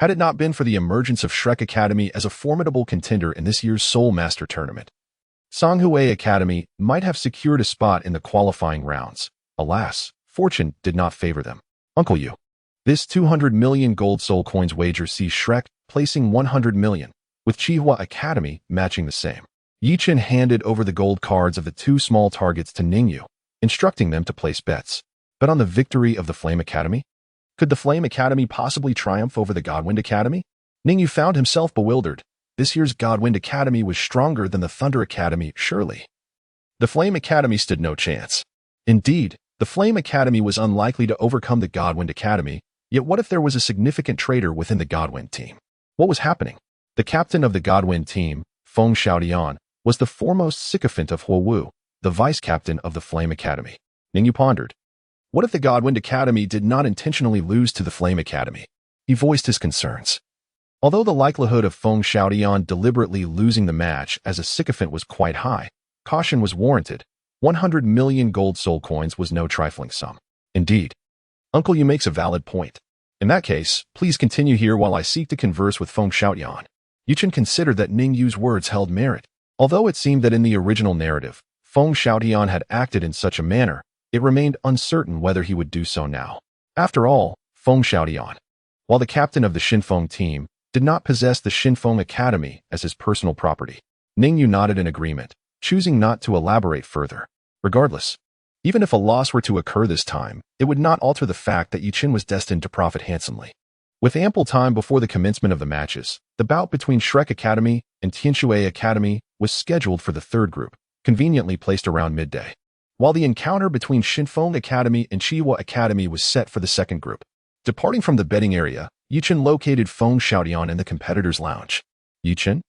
Had it not been for the emergence of Shrek Academy as a formidable contender in this year's Soul Master Tournament, Songhui Academy might have secured a spot in the qualifying rounds. Alas, fortune did not favor them. Uncle Yu. This 200 million gold soul coins wager sees Shrek placing 100 million, with Chihua Academy matching the same. Yi Chen handed over the gold cards of the 2 small targets to Ningyu, instructing them to place bets. Bet on the victory of the Flame Academy? Could the Flame Academy possibly triumph over the Godwind Academy? Ningyu found himself bewildered. This year's Godwind Academy was stronger than the Thunder Academy, surely. The Flame Academy stood no chance. Indeed, the Flame Academy was unlikely to overcome the Godwind Academy, yet what if there was a significant traitor within the Godwind team? What was happening? The captain of the Godwind team, Feng Xiaotian, was the foremost sycophant of Huowu, the vice-captain of the Flame Academy. Ningyu pondered. What if the Godwind Academy did not intentionally lose to the Flame Academy? He voiced his concerns. Although the likelihood of Feng Xiaotian deliberately losing the match as a sycophant was quite high, caution was warranted. 100 million gold soul coins was no trifling sum. Indeed. Uncle Yu makes a valid point. In that case, please continue here while I seek to converse with Feng Xiaotian. Yi Chen considered that Ningyu's words held merit. Although it seemed that in the original narrative, Feng Xiaotian had acted in such a manner, it remained uncertain whether he would do so now. After all, Feng Xiaotian, while the captain of the Shinfeng team, did not possess the Shinfeng Academy as his personal property. Ningyu nodded in agreement, choosing not to elaborate further. Regardless, even if a loss were to occur this time, it would not alter the fact that Yi Chen was destined to profit handsomely. With ample time before the commencement of the matches, the bout between Shrek Academy and Tianshui Academy was scheduled for the third group, conveniently placed around midday, while the encounter between Shinfeng Academy and Chihua Academy was set for the second group. Departing from the betting area, Yi Chen located Feng Xiaotian in the competitor's lounge. Yi Chen?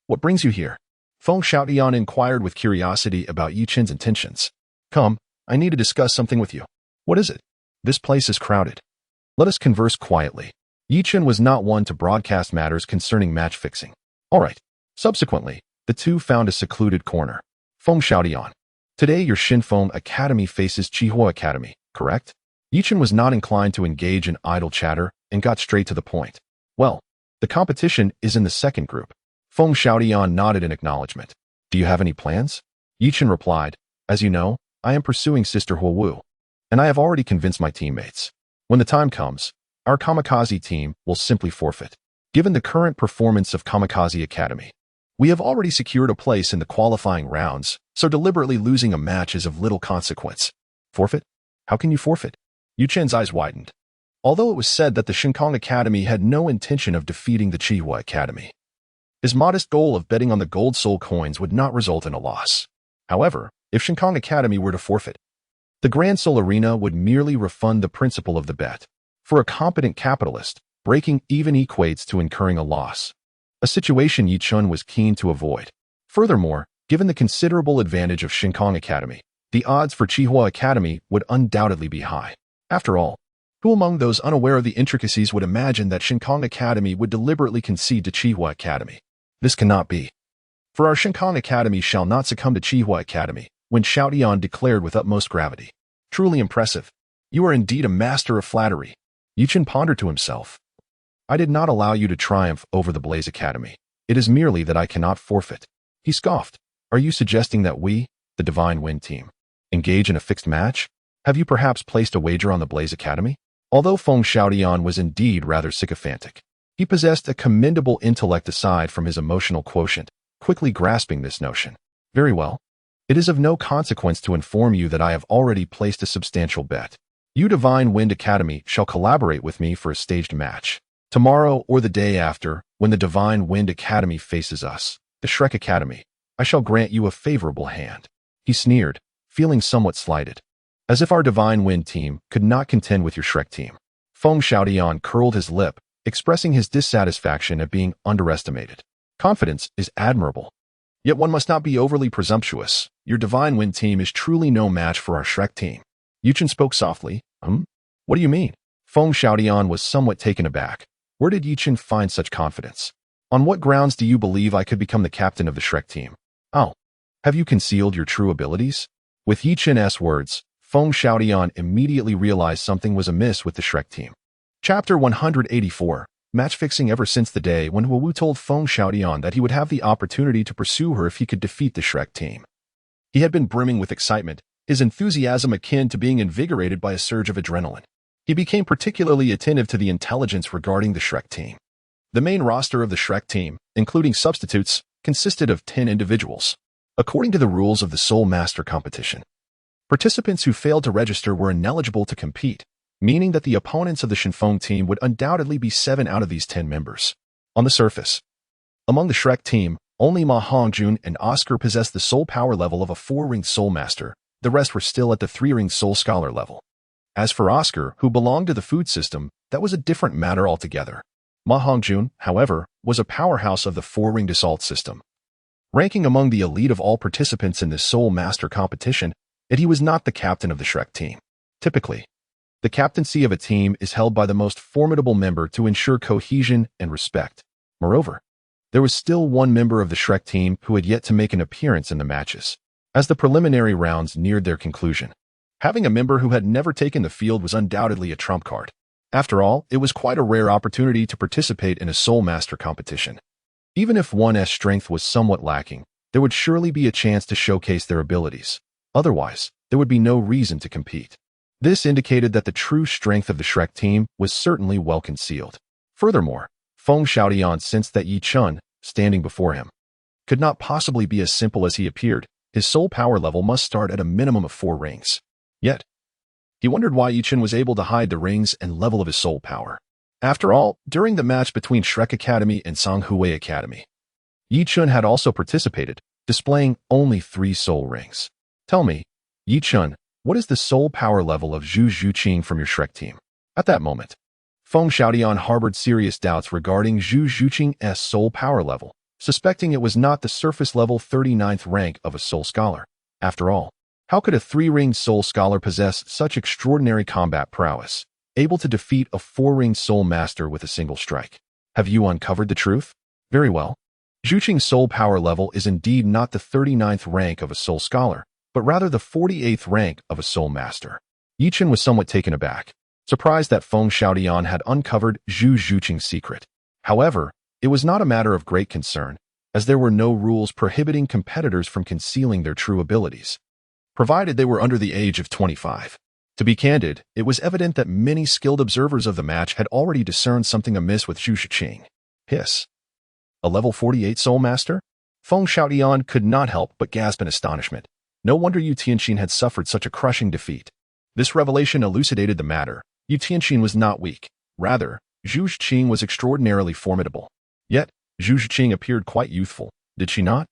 What brings you here? Feng Xiaotian inquired with curiosity about Yi Chen's intentions. Come, I need to discuss something with you. What is it? This place is crowded. Let us converse quietly. Yi Chen was not one to broadcast matters concerning match fixing. All right. Subsequently, the two found a secluded corner. Feng Xiaotian. Today your Shinfeng Academy faces Chihua Academy, correct? Yi Chen was not inclined to engage in idle chatter and got straight to the point. Well, the competition is in the second group. Feng Xiaotian nodded in acknowledgement. Do you have any plans? Yi Chen replied, as you know, I am pursuing Sister Huowu, and I have already convinced my teammates. When the time comes, our Kamikaze team will simply forfeit. Given the current performance of Kamikaze Academy, we have already secured a place in the qualifying rounds, so deliberately losing a match is of little consequence. Forfeit? How can you forfeit? Yi Chen's eyes widened. Although it was said that the Shinkong Academy had no intention of defeating the Chihua Academy, his modest goal of betting on the gold soul coins would not result in a loss. However, if Shinkong Academy were to forfeit, the Grand Soul Arena would merely refund the principal of the bet. For a competent capitalist, breaking even equates to incurring a loss, a situation Yi Chen was keen to avoid. Furthermore, given the considerable advantage of Shinkong Academy, the odds for Qihua Academy would undoubtedly be high. After all, who among those unaware of the intricacies would imagine that Shinkong Academy would deliberately concede to Qihua Academy? This cannot be. For our Shinkong Academy shall not succumb to Qihua Academy, when Xiao Dian declared with utmost gravity. Truly impressive. You are indeed a master of flattery. Yichen pondered to himself. I did not allow you to triumph over the Blaze Academy. It is merely that I cannot forfeit. He scoffed. Are you suggesting that we, the Divine Wind team, engage in a fixed match? Have you perhaps placed a wager on the Blaze Academy? Although Feng Xiaodian was indeed rather sycophantic, he possessed a commendable intellect aside from his emotional quotient, quickly grasping this notion. Very well. It is of no consequence to inform you that I have already placed a substantial bet. You Divine Wind Academy shall collaborate with me for a staged match. Tomorrow or the day after, when the Divine Wind Academy faces us, the Shrek Academy, I shall grant you a favorable hand. He sneered, feeling somewhat slighted. As if our Divine Wind team could not contend with your Shrek team. Feng Xiaodian curled his lip, expressing his dissatisfaction at being underestimated. Confidence is admirable. Yet one must not be overly presumptuous. Your Divine Wind team is truly no match for our Shrek team. Yichen spoke softly. What do you mean? Feng Xiaodian was somewhat taken aback. Where did Yichen find such confidence? On what grounds do you believe I could become the captain of the Shrek team? Oh, have you concealed your true abilities? With Yichen's words, Feng Xiaodian immediately realized something was amiss with the Shrek team. Chapter 184, Match Fixing. Ever since the day when Wu told Feng Xiaodian that he would have the opportunity to pursue her if he could defeat the Shrek team, he had been brimming with excitement, his enthusiasm akin to being invigorated by a surge of adrenaline. He became particularly attentive to the intelligence regarding the Shrek team. The main roster of the Shrek team, including substitutes, consisted of 10 individuals. According to the rules of the Soul Master competition, participants who failed to register were ineligible to compete, meaning that the opponents of the Shinfeng team would undoubtedly be 7 out of these 10 members. On the surface, among the Shrek team, only Ma Hongjun and Oscar possessed the soul power level of a 4-ring Soul Master. The rest were still at the 3-ring Soul Scholar level. As for Oscar, who belonged to the food system, that was a different matter altogether. Ma Hongjun, however, was a powerhouse of the 4-ring Dassault system. Ranking among the elite of all participants in this Soul Master competition, yet he was not the captain of the Shrek team. Typically, the captaincy of a team is held by the most formidable member to ensure cohesion and respect. Moreover, there was still one member of the Shrek team who had yet to make an appearance in the matches. As the preliminary rounds neared their conclusion, having a member who had never taken the field was undoubtedly a trump card. After all, it was quite a rare opportunity to participate in a Soul Master competition. Even if one's strength was somewhat lacking, there would surely be a chance to showcase their abilities. Otherwise, there would be no reason to compete. This indicated that the true strength of the Shrek team was certainly well concealed. Furthermore, Feng Xiaodian sensed that Yi Chun, standing before him, could not possibly be as simple as he appeared. His soul power level must start at a minimum of 4 rings. Yet, he wondered why Yi Chun was able to hide the rings and level of his soul power. After all, during the match between Shrek Academy and Songhui Academy, Yi Chun had also participated, displaying only 3 soul rings. Tell me, Yi Chun, what is the soul power level of Zhu Zhuqing from your Shrek team? At that moment, Feng Xiaodian harbored serious doubts regarding Zhu Zhuqing's soul power level, suspecting it was not the surface level 39th rank of a soul scholar. After all, how could a 3-ringed soul scholar possess such extraordinary combat prowess, able to defeat a 4-ringed soul master with a single strike? Have you uncovered the truth? Very well. Zhuqing's soul power level is indeed not the 39th rank of a soul scholar, but rather the 48th rank of a soul master. Yi Chun was somewhat taken aback, surprised that Feng Xiaodian had uncovered Zhu Zhuqing's secret. However, it was not a matter of great concern, as there were no rules prohibiting competitors from concealing their true abilities, provided they were under the age of 25. To be candid, it was evident that many skilled observers of the match had already discerned something amiss with Zhu Zhuqing. Hiss. A level 48 Soul Master? Feng Xiaodian could not help but gasp in astonishment. No wonder Yu Tianxin had suffered such a crushing defeat. This revelation elucidated the matter. Yu Tianxin was not weak. Rather, Zhu Zhuqing was extraordinarily formidable. Yet, Zhu Zhuqing appeared quite youthful, did she not?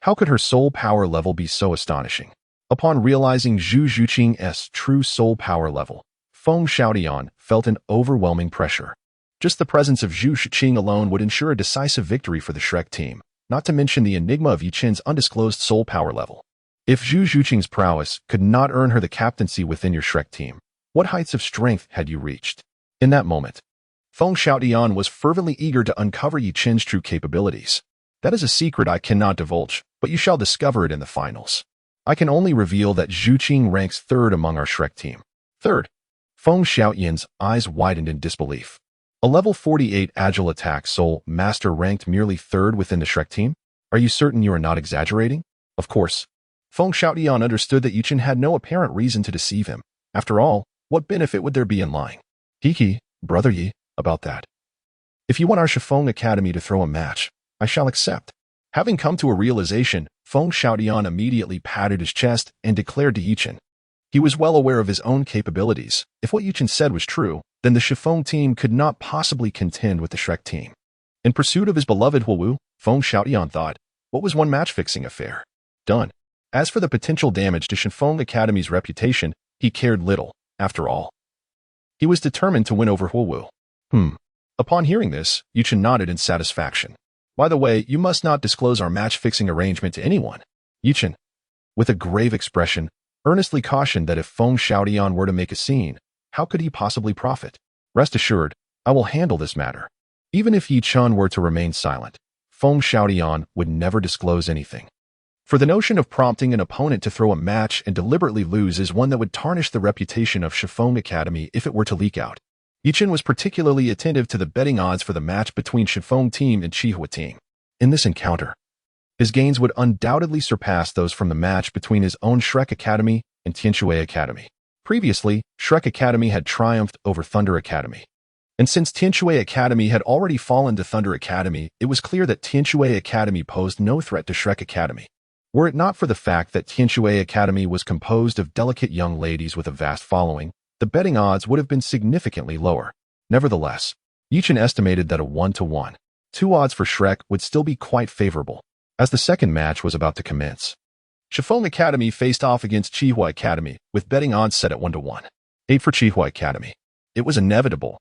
How could her soul power level be so astonishing? Upon realizing Zhu Zhuqing's true soul power level, Feng Xiaodian felt an overwhelming pressure. Just the presence of Zhu Zhuqing alone would ensure a decisive victory for the Shrek team, not to mention the enigma of Yi Chen's undisclosed soul power level. If Zhu Zhuqing's prowess could not earn her the captaincy within your Shrek team, what heights of strength had you reached? In that moment, Feng Xiaotian was fervently eager to uncover Yi Qin's true capabilities. That is a secret I cannot divulge, but you shall discover it in the finals. I can only reveal that Zhu Qing ranks third among our Shrek team. Third, Feng Xiaotian's eyes widened in disbelief. A level 48 Agile Attack Soul Master ranked merely third within the Shrek team? Are you certain you are not exaggerating? Of course. Feng Xiaotian understood that Yi Qin had no apparent reason to deceive him. After all, what benefit would there be in lying? Hiki, brother Yi, about that. If you want our Shifeng Academy to throw a match, I shall accept. Having come to a realization, Feng Xiaotian immediately patted his chest and declared to Yi Qin. He was well aware of his own capabilities. If what Yi Qin said was true, then the Shifeng team could not possibly contend with the Shrek team. In pursuit of his beloved Huowu, Feng Xiaotian thought, what was one match-fixing affair? Done. As for the potential damage to Shifeng Academy's reputation, he cared little, after all. He was determined to win over Huowu. Upon hearing this, Yi Qin nodded in satisfaction. By the way, you must not disclose our match-fixing arrangement to anyone. Yi Qin, with a grave expression, earnestly cautioned that if Feng Xiaotian were to make a scene, how could he possibly profit? Rest assured, I will handle this matter. Even if Yi Qin were to remain silent, Feng Xiaotian would never disclose anything. For the notion of prompting an opponent to throw a match and deliberately lose is one that would tarnish the reputation of Shifeng Academy if it were to leak out. Yi Qin was particularly attentive to the betting odds for the match between Shifeng team and Qihua team. In this encounter, his gains would undoubtedly surpass those from the match between his own Shrek Academy and Tianshui Academy. Previously, Shrek Academy had triumphed over Thunder Academy. And since Tianshui Academy had already fallen to Thunder Academy, it was clear that Tianshui Academy posed no threat to Shrek Academy. Were it not for the fact that Tianshui Academy was composed of delicate young ladies with a vast following, the betting odds would have been significantly lower. Nevertheless, Yi Qin estimated that a 1-to-1, 2 odds for Shrek would still be quite favorable, as the second match was about to commence. Shifeng Academy faced off against Qihua Academy, with betting odds set at 1-to-1. 8 for Qihua Academy. It was inevitable.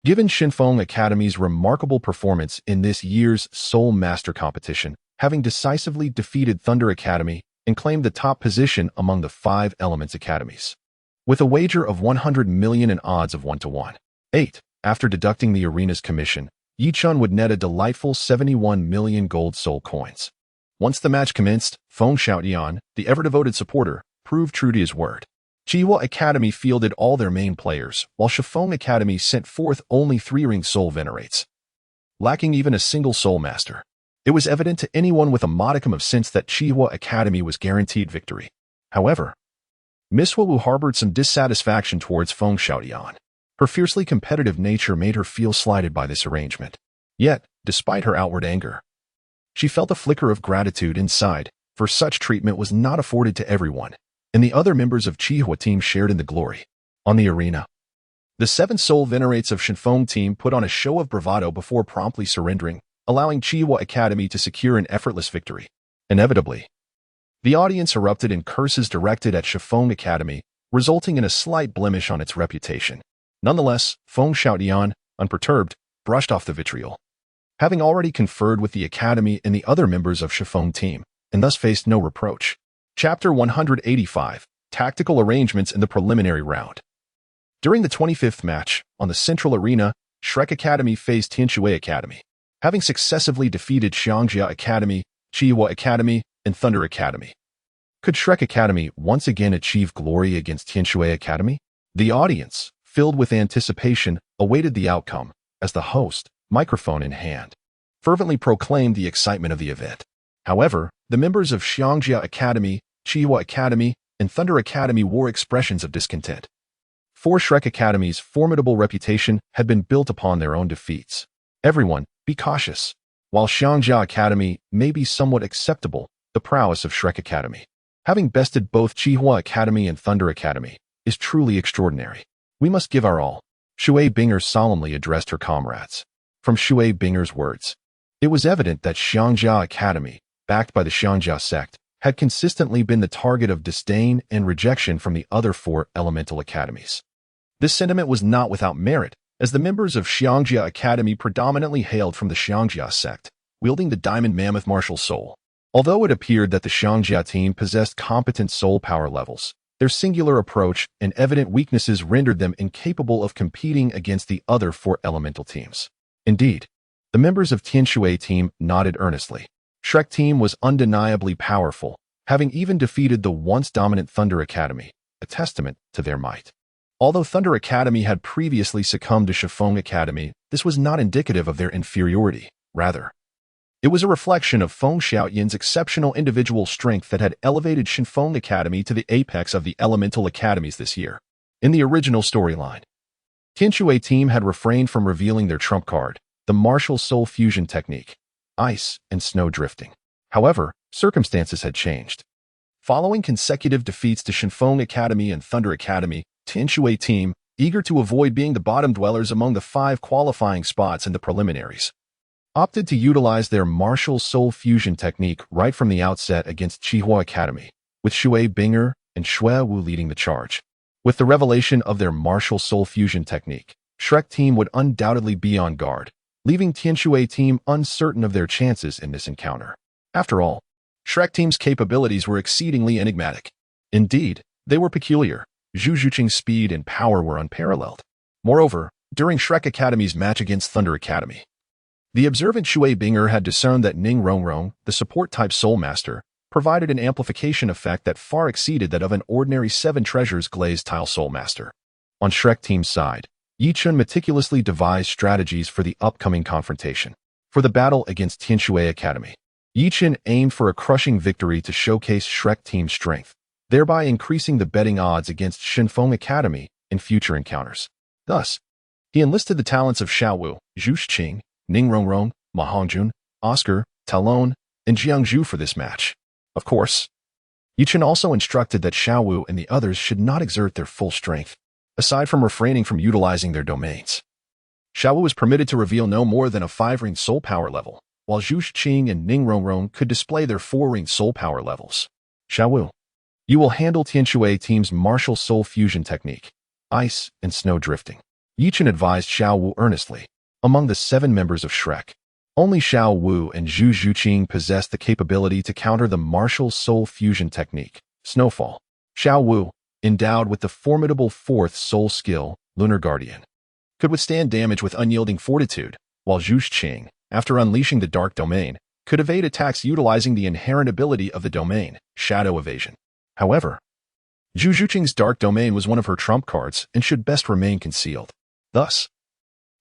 Given Shifeng Academy's remarkable performance in this year's Soul Master competition, having decisively defeated Thunder Academy and claimed the top position among the 5 Elements Academies. With a wager of 100 million and odds of 1-to-1. 8. After deducting the arena's commission, Yi Qin would net a delightful 71 million gold soul coins. Once the match commenced, Feng Xiaotian, the ever-devoted supporter, proved true to his word. Qihua Academy fielded all their main players, while Shifeng Academy sent forth only 3 ring soul venerates, lacking even a single soul master. It was evident to anyone with a modicum of sense that Qihua Academy was guaranteed victory. However, Miss Huowu harbored some dissatisfaction towards Feng Xiaotian. Her fiercely competitive nature made her feel slighted by this arrangement. Yet, despite her outward anger, she felt a flicker of gratitude inside, for such treatment was not afforded to everyone, and the other members of Qihua team shared in the glory. On the arena, the 7 soul venerates of Shifeng team put on a show of bravado before promptly surrendering, allowing Qihua Academy to secure an effortless victory. Inevitably, the audience erupted in curses directed at Shifeng Academy, resulting in a slight blemish on its reputation. Nonetheless, Feng Xiaotian, unperturbed, brushed off the vitriol. Having already conferred with the Academy and the other members of Shifeng team, and thus faced no reproach. Chapter 185, Tactical Arrangements in the Preliminary Round. During the 25th match, on the Central Arena, Shrek Academy faced Tianshui Academy. Having successively defeated Xiangjia Academy, Qihua Academy, and Thunder Academy. Could Shrek Academy once again achieve glory against Tianshui Academy? The audience, filled with anticipation, awaited the outcome, as the host, microphone in hand, fervently proclaimed the excitement of the event. However, the members of Xiangjia Academy, Qihua Academy, and Thunder Academy wore expressions of discontent. For Shrek Academy's formidable reputation had been built upon their own defeats. Everyone, be cautious. While Xiangjia Academy may be somewhat acceptable, the prowess of Shrek Academy, having bested both Qihua Academy and Thunder Academy, is truly extraordinary. We must give our all. Shui Binger solemnly addressed her comrades. From Shui Binger's words, it was evident that Xiangjia Academy, backed by the Xiangjia sect, had consistently been the target of disdain and rejection from the other 4 elemental academies. This sentiment was not without merit, as the members of Xiangjia Academy predominantly hailed from the Xiangjia sect, wielding the Diamond Mammoth martial soul. Although it appeared that the Xiangjia team possessed competent soul power levels, their singular approach and evident weaknesses rendered them incapable of competing against the other four elemental teams. Indeed, the members of Tianshui team nodded earnestly. Shrek team was undeniably powerful, having even defeated the once dominant Thunder Academy, a testament to their might. Although Thunder Academy had previously succumbed to Shifeng Academy, this was not indicative of their inferiority. Rather, it was a reflection of Feng Xiaoyan's exceptional individual strength that had elevated Shifeng Academy to the apex of the elemental academies this year. In the original storyline, Tianshui team had refrained from revealing their trump card, the martial soul fusion technique, ice and snow drifting. However, circumstances had changed. Following consecutive defeats to Shifeng Academy and Thunder Academy, Tianshui team, eager to avoid being the bottom dwellers among the 5 qualifying spots in the preliminaries, opted to utilize their martial soul fusion technique right from the outset against Qihua Academy, with Shui Binger and Xue Wu leading the charge. With the revelation of their martial soul fusion technique, Shrek team would undoubtedly be on guard, leaving Tianshui team uncertain of their chances in this encounter. After all, Shrek team's capabilities were exceedingly enigmatic. Indeed, they were peculiar. Zhu Zhuqing's speed and power were unparalleled. Moreover, during Shrek Academy's match against Thunder Academy, the observant Shui Binger had discerned that Ning Rongrong, the support-type Soul Master, provided an amplification effect that far exceeded that of an ordinary 7 treasures glazed tile Soul Master. On Shrek team's side, Yichun meticulously devised strategies for the upcoming confrontation. For the battle against Tianshui Academy, Yichun aimed for a crushing victory to showcase Shrek team's strength, thereby increasing the betting odds against Shifeng Academy in future encounters. Thus, he enlisted the talents of Xiao Wu, Zhu Xing, Ning Rongrong, Ma Hongjun, Oscar, Talon, and Jiang Zhu for this match. Of course, Yichun also instructed that Xiao Wu and the others should not exert their full strength, aside from refraining from utilizing their domains. Xiao Wu was permitted to reveal no more than a 5-ring soul power level, while Zhu Xing and Ning Rongrong could display their 4-ring soul power levels. Xiao Wu, you will handle Tianshui team's martial soul fusion technique, ice and snow drifting. Yichun advised Xiao Wu earnestly. Among the 7 members of Shrek, only Xiao Wu and Zhu Zhuqing possessed the capability to counter the martial soul fusion technique, Snowfall. Xiao Wu, endowed with the formidable 4th soul skill, Lunar Guardian, could withstand damage with unyielding fortitude, while Zhu Xing, after unleashing the Dark Domain, could evade attacks utilizing the inherent ability of the domain, Shadow Evasion. However, Zhu Zhuqing's Dark Domain was one of her trump cards and should best remain concealed. Thus,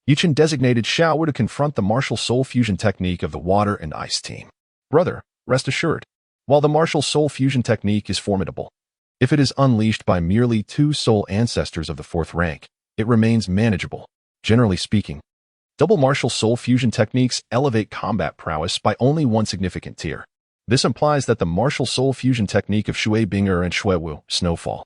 Yichun designated Xiao Wu to confront the martial soul fusion technique of the water and ice team. Brother, rest assured, while the martial soul fusion technique is formidable, if it is unleashed by merely 2 soul ancestors of the 4th rank, it remains manageable. Generally speaking, double martial soul fusion techniques elevate combat prowess by only 1 significant tier. This implies that the martial soul fusion technique of Shui Binger and Xue Wu, Snowfall,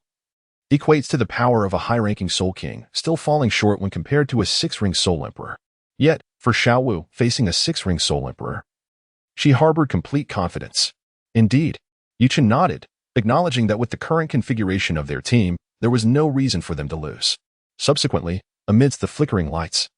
equates to the power of a high-ranking Soul King, still falling short when compared to a 6-ring Soul Emperor. Yet, for Xiao Wu, facing a 6-ring Soul Emperor, she harbored complete confidence. Indeed, Yichun nodded, acknowledging that with the current configuration of their team, there was no reason for them to lose. Subsequently, amidst the flickering lights,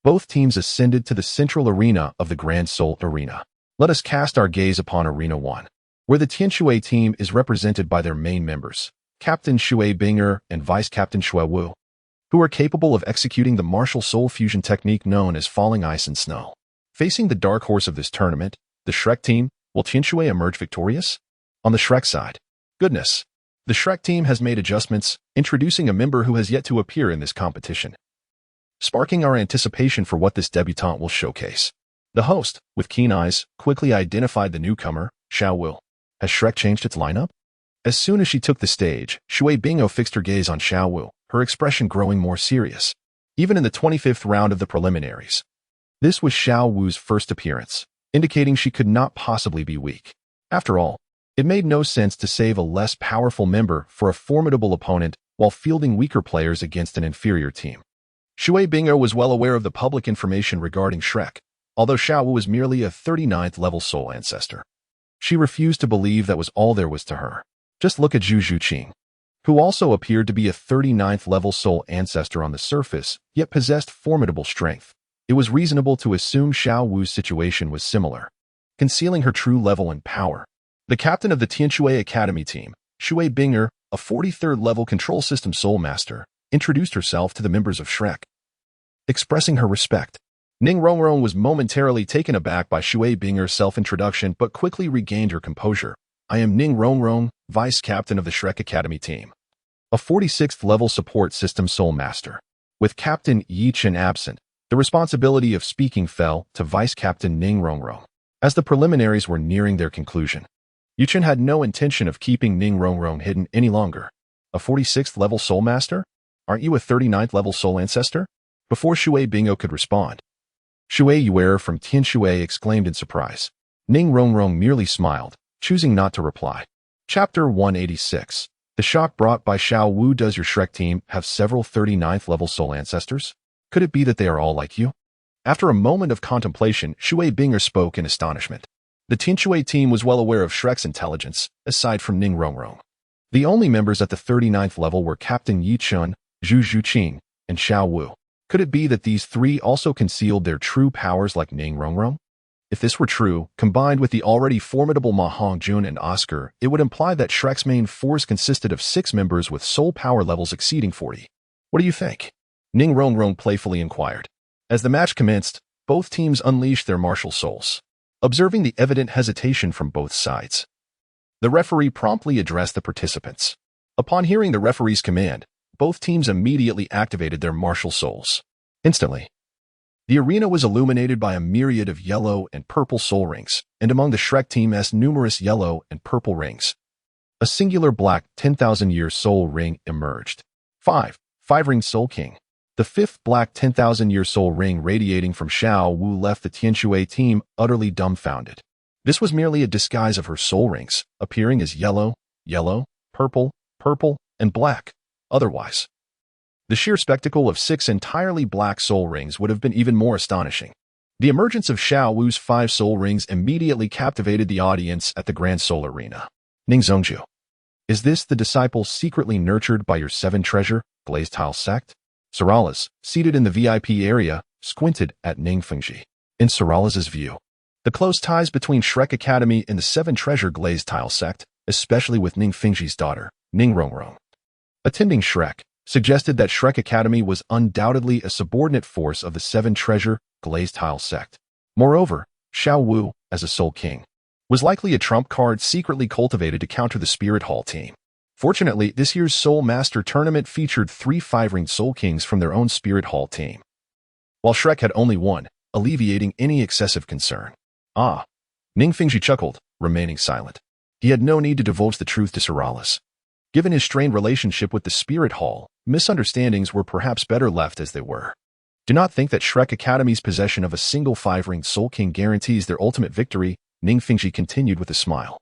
both teams ascended to the central arena of the Grand Soul Arena. Let us cast our gaze upon Arena 1, where the Tianshui team is represented by their main members, Captain Shui Binger and Vice Captain Xue Wu, who are capable of executing the martial soul fusion technique known as falling ice and snow. Facing the dark horse of this tournament, the Shrek team, will Tianshui emerge victorious? On the Shrek side, goodness, the Shrek team has made adjustments, introducing a member who has yet to appear in this competition, sparking our anticipation for what this debutante will showcase. The host, with keen eyes, quickly identified the newcomer, Xiao Wu. Has Shrek changed its lineup? As soon as she took the stage, Shui Bingo fixed her gaze on Xiao Wu, her expression growing more serious. Even in the 25th round of the preliminaries, this was Xiao Wu's first appearance, indicating she could not possibly be weak. After all, it made no sense to save a less powerful member for a formidable opponent while fielding weaker players against an inferior team. Shui Bingo was well aware of the public information regarding Shrek, although Xiao Wu was merely a 39th level soul ancestor. She refused to believe that was all there was to her. Just look at Zhu Zhuqing, who also appeared to be a 39th level soul ancestor on the surface, yet possessed formidable strength. It was reasonable to assume Xiao Wu's situation was similar. Concealing her true level and power, The captain of the Tianshui Academy team, Shui Binger, a 43rd level control system soul master, introduced herself to the members of Shrek. Expressing her respect, Ning Rongrong was momentarily taken aback by Shui Binger's self-introduction but quickly regained her composure. I am Ning Rongrong, vice captain of the Shrek Academy team, a 46th level support system soul master. With Captain Yi Chen absent, the responsibility of speaking fell to Vice Captain Ning Rongrong. As the preliminaries were nearing their conclusion, Yi Chen had no intention of keeping Ning Rongrong hidden any longer. A 46th level soul master? Aren't you a 39th level soul ancestor? Before Shui Bingo could respond, Shui Yuer from Tianshui exclaimed in surprise. Ning Rongrong merely smiled, choosing not to reply. Chapter 186. The shock brought by Xiao Wu. Does your Shrek team have several 39th level soul ancestors? Could it be that they are all like you? After a moment of contemplation, Shui Binger spoke in astonishment. The Tianshui team was well aware of Shrek's intelligence, aside from Ning Rongrong. The only members at the 39th level were Captain Yi Chun, Zhu Zhuqing, and Xiao Wu. Could it be that these three also concealed their true powers like Ning Rongrong? If this were true, combined with the already formidable Ma Hongjun and Oscar, it would imply that Shrek's main force consisted of 6 members with soul power levels exceeding 40. What do you think? Ning Rongrong playfully inquired. As the match commenced, both teams unleashed their martial souls. Observing the evident hesitation from both sides, the referee promptly addressed the participants. Upon hearing the referee's command, both teams immediately activated their martial souls. Instantly, the arena was illuminated by a myriad of yellow and purple soul rings, and among the Shrek team's numerous yellow and purple rings, a singular black 10,000-year soul ring emerged. 5-ring Soul King. The 5th black 10,000-year soul ring radiating from Xiao Wu left the Tianshui team utterly dumbfounded. This was merely a disguise of her soul rings, appearing as yellow, purple, and black. Otherwise, the sheer spectacle of 6 entirely black soul rings would have been even more astonishing. The emergence of Xiao Wu's 5 soul rings immediately captivated the audience at the Grand Soul Arena. Ning Zhongju. Is this the disciple secretly nurtured by your 7 treasure, glazed tile sect? Saralas, seated in the VIP area, squinted at Ning Fengji. In Saralas's view, the close ties between Shrek Academy and the 7 treasure glazed tile sect, especially with Ning Fengji's daughter, Ning Rongrong, attending Shrek, suggested that Shrek Academy was undoubtedly a subordinate force of the 7 treasure glazed tile sect. Moreover, Xiao Wu, as a Soul King, was likely a trump card secretly cultivated to counter the Spirit Hall team. Fortunately, this year's Soul Master Tournament featured 3 5-ring Soul Kings from their own Spirit Hall team, while Shrek had only one, alleviating any excessive concern. Ah! Ning Fengji chuckled, remaining silent. He had no need to divulge the truth to Saralas. Given his strained relationship with the Spirit Hall, misunderstandings were perhaps better left as they were. Do not think that Shrek Academy's possession of a single 5-ring Soul King guarantees their ultimate victory, Ning Fengji continued with a smile.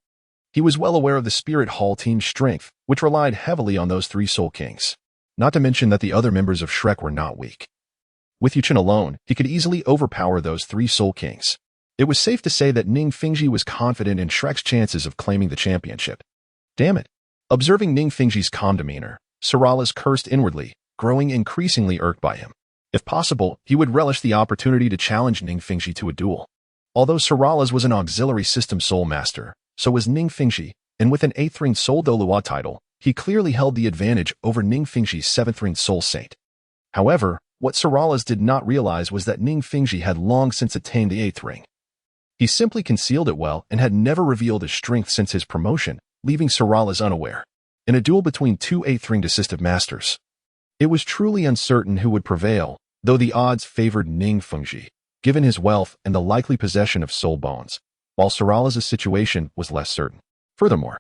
He was well aware of the Spirit Hall team's strength, which relied heavily on those 3 Soul Kings. Not to mention that the other members of Shrek were not weak. With Yi Chen alone, he could easily overpower those 3 Soul Kings. It was safe to say that Ning Fengji was confident in Shrek's chances of claiming the championship. Damn it. Observing Ning Fengji's calm demeanor, Saralas cursed inwardly, growing increasingly irked by him. If possible, he would relish the opportunity to challenge Ning Fengji to a duel. Although Saralas was an auxiliary system soul master, so was Ning Fengji, and with an 8th-ring Soul Douluo title, he clearly held the advantage over Ning Fengji's 7th-ring Soul Saint. However, what Saralas did not realize was that Ning Fengji had long since attained the 8th ring. He simply concealed it well and had never revealed his strength since his promotion, leaving Saralas unaware. In a duel between 2 8th-ring decisive masters, it was truly uncertain who would prevail, though the odds favored Ning Fengji, given his wealth and the likely possession of soul bones, while Saralas' situation was less certain. Furthermore,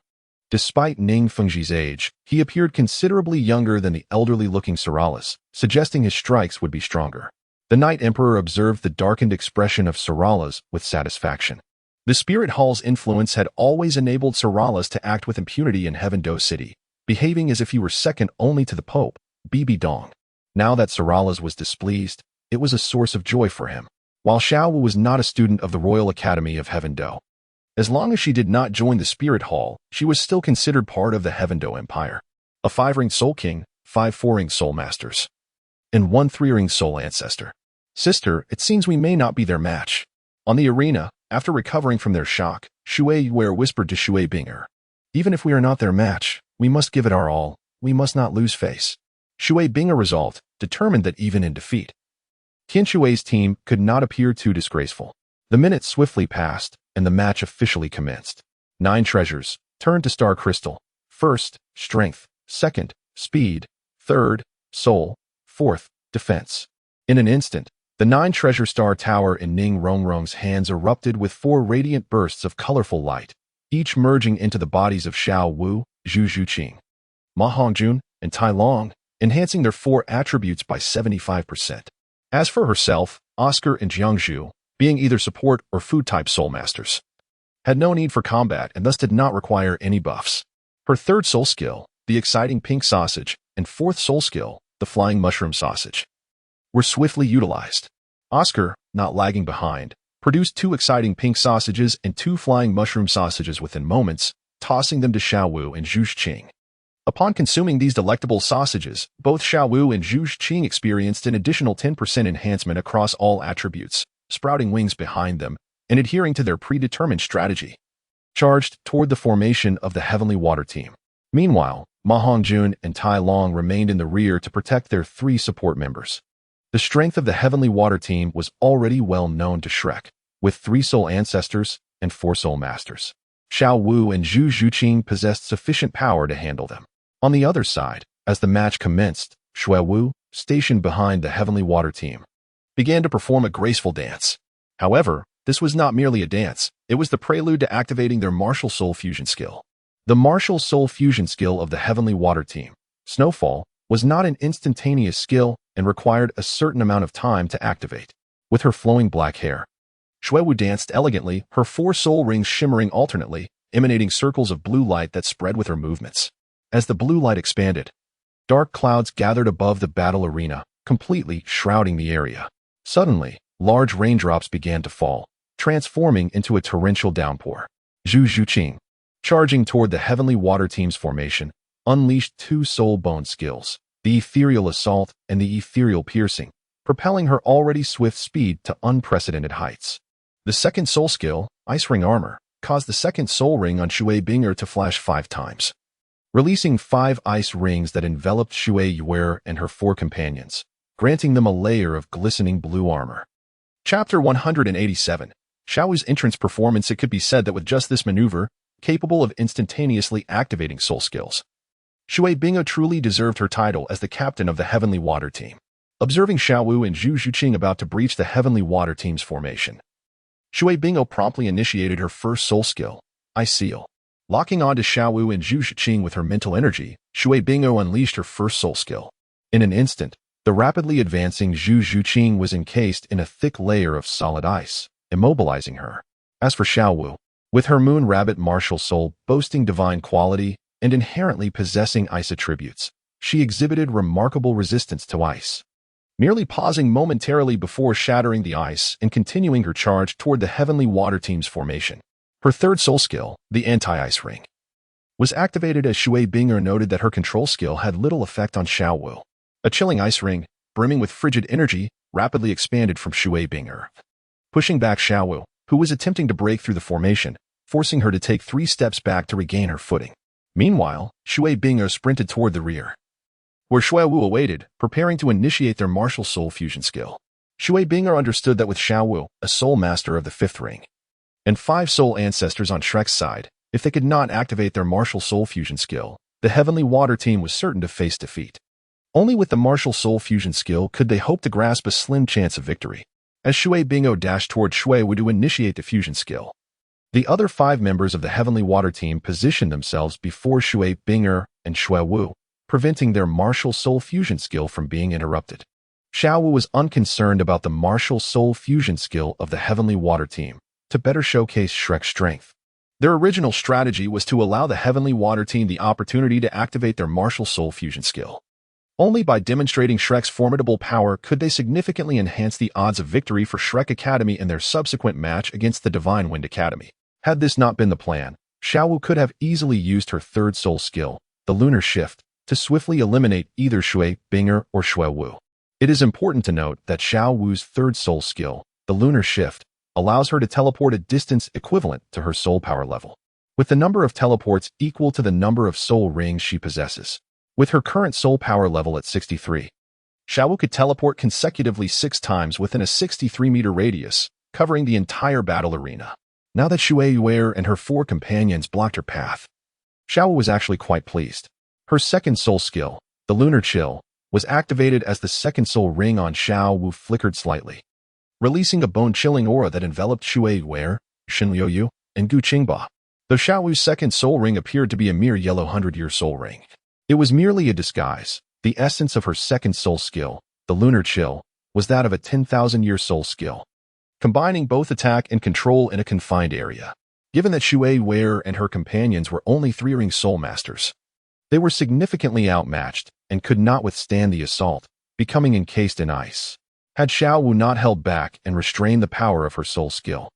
despite Ning Fengji's age, he appeared considerably younger than the elderly-looking Saralas, suggesting his strikes would be stronger. The Night Emperor observed the darkened expression of Saralas with satisfaction. The Spirit Hall's influence had always enabled Saralas to act with impunity in Heaven Do City, behaving as if he were second only to the Pope, Bibi Dong. Now that Saralas was displeased, it was a source of joy for him. While Xiao Wu was not a student of the Royal Academy of Heaven Do, as long as she did not join the Spirit Hall, she was still considered part of the Heaven Do Empire. A 5-ring Soul King, 5 4-ring Soul Masters, and 1 3-ring Soul Ancestor. Sister, it seems we may not be their match. On the arena, After recovering from their shock, Shui Yuer whispered to Shui Binger, "Even if we are not their match, we must give it our all. We must not lose face." Shui Binger resolved, determined that even in defeat, Qian Shui's team could not appear too disgraceful. The minutes swiftly passed, and the match officially commenced. 9 treasures turned to Star Crystal. First, strength. Second, speed. Third, soul. Fourth, defense. In an instant, the 9 treasure star tower in Ning Rongrong's hands erupted with 4 radiant bursts of colorful light, each merging into the bodies of Xiao Wu, Zhu Zhuqing, Ma Hongjun, and Tai Long, enhancing their 4 attributes by 75%. As for herself, Oscar and Jiangzhu, being either support or food-type soul masters, had no need for combat and thus did not require any buffs. Her 3rd soul skill, the exciting pink sausage, and 4th soul skill, the flying mushroom sausage, were swiftly utilized. Oscar, not lagging behind, produced 2 exciting pink sausages and 2 flying mushroom sausages within moments, tossing them to Xiao Wu and Zhu Zhuqing. Upon consuming these delectable sausages, both Xiao Wu and Zhu Zhuqing experienced an additional 10% enhancement across all attributes, sprouting wings behind them and adhering to their predetermined strategy, charged toward the formation of the Heavenly Water Team. Meanwhile, Ma Hongjun and Tai Long remained in the rear to protect their 3 support members. The strength of the Heavenly Water Team was already well known to Shrek, with 3 soul ancestors and 4 soul masters. Xiao Wu and Zhu Zhuqing possessed sufficient power to handle them. On the other side, as the match commenced, Shui Wu, stationed behind the Heavenly Water Team, began to perform a graceful dance. However, this was not merely a dance, it was the prelude to activating their martial soul fusion skill. The martial soul fusion skill of the Heavenly Water Team, Snowfall, was not an instantaneous skill and required a certain amount of time to activate. With her flowing black hair, Shui Wu danced elegantly, her 4 soul rings shimmering alternately, emanating circles of blue light that spread with her movements. As the blue light expanded, dark clouds gathered above the battle arena, completely shrouding the area. Suddenly, large raindrops began to fall, transforming into a torrential downpour. Zhu Zhuqing, charging toward the Heavenly Water Team's formation, unleashed 2 soul bone skills, the Ethereal Assault and the Ethereal Piercing, propelling her already swift speed to unprecedented heights. The 2nd soul skill, Ice Ring Armor, caused the 2nd soul ring on Shui Binger to flash 5 times, releasing 5 ice rings that enveloped Shui Yuer and her 4 companions, granting them a layer of glistening blue armor. Chapter 187. Xiao Wu's entrance performance. It could be said that with just this maneuver, capable of instantaneously activating soul skills, Shui Binger truly deserved her title as the captain of the Heavenly Water Team. Observing Xiao Wu and Zhu Zhuqing about to breach the Heavenly Water Team's formation, Shui Binger promptly initiated her 1st soul skill, Ice Seal. Locking on to Xiao Wu and Zhu Zhuqing with her mental energy, Shui Binger unleashed her 1st soul skill. In an instant, the rapidly advancing Zhu Zhuqing was encased in a thick layer of solid ice, immobilizing her. As for Xiao Wu, with her Moon Rabbit martial soul boasting divine quality and inherently possessing ice attributes, she exhibited remarkable resistance to ice, merely pausing momentarily before shattering the ice and continuing her charge toward the Heavenly Water Team's formation. Her 3rd soul skill, the Anti-Ice Ring, was activated as Shui Binger noted that her control skill had little effect on Xiao Wu. A chilling ice ring, brimming with frigid energy, rapidly expanded from Shui Binger, pushing back Xiao Wu, who was attempting to break through the formation, forcing her to take 3 steps back to regain her footing. Meanwhile, Shui Binger sprinted toward the rear, where Shui Wu awaited, preparing to initiate their martial soul fusion skill. Shui Binger understood that with Xiao Wu, a soul master of the 5th ring, and 5 soul ancestors on Shrek's side, if they could not activate their martial soul fusion skill, the Heavenly Water Team was certain to face defeat. Only with the martial soul fusion skill could they hope to grasp a slim chance of victory. As Shui Binger dashed toward Shui Wu to initiate the fusion skill, the other 5 members of the Heavenly Water Team positioned themselves before Shui Binger and Shui Wu, preventing their martial soul fusion skill from being interrupted. Xiao Wu was unconcerned about the martial soul fusion skill of the Heavenly Water Team, to better showcase Shrek's strength. Their original strategy was to allow the Heavenly Water Team the opportunity to activate their martial soul fusion skill. Only by demonstrating Shrek's formidable power could they significantly enhance the odds of victory for Shrek Academy in their subsequent match against the Divine Wind Academy. Had this not been the plan, Xiao Wu could have easily used her 3rd soul skill, the Lunar Shift, to swiftly eliminate either Shui Binger or Shui Wu. It is important to note that Xiao Wu's 3rd soul skill, the Lunar Shift, allows her to teleport a distance equivalent to her soul power level, with the number of teleports equal to the number of soul rings she possesses. With her current soul power level at 63, Xiaowu could teleport consecutively 6 times within a 63-meter radius, covering the entire battle arena. Now that Shui Yuer and her 4 companions blocked her path, Xiaowu was actually quite pleased. Her second soul skill, the Lunar Chill, was activated as the second soul ring on Xiaowu flickered slightly, releasing a bone-chilling aura that enveloped Shui Yuer, Shin Liuyu, and Gu Qingba. Though Xiaowu's second soul ring appeared to be a mere yellow 100-year soul ring, it was merely a disguise. The essence of her second soul skill, the Lunar Chill, was that of a 10,000-year soul skill, combining both attack and control in a confined area. Given that Shui Yuer and her companions were only 3-ring soul masters, they were significantly outmatched and could not withstand the assault, becoming encased in ice. Had Xiaowu not held back and restrained the power of her soul skill,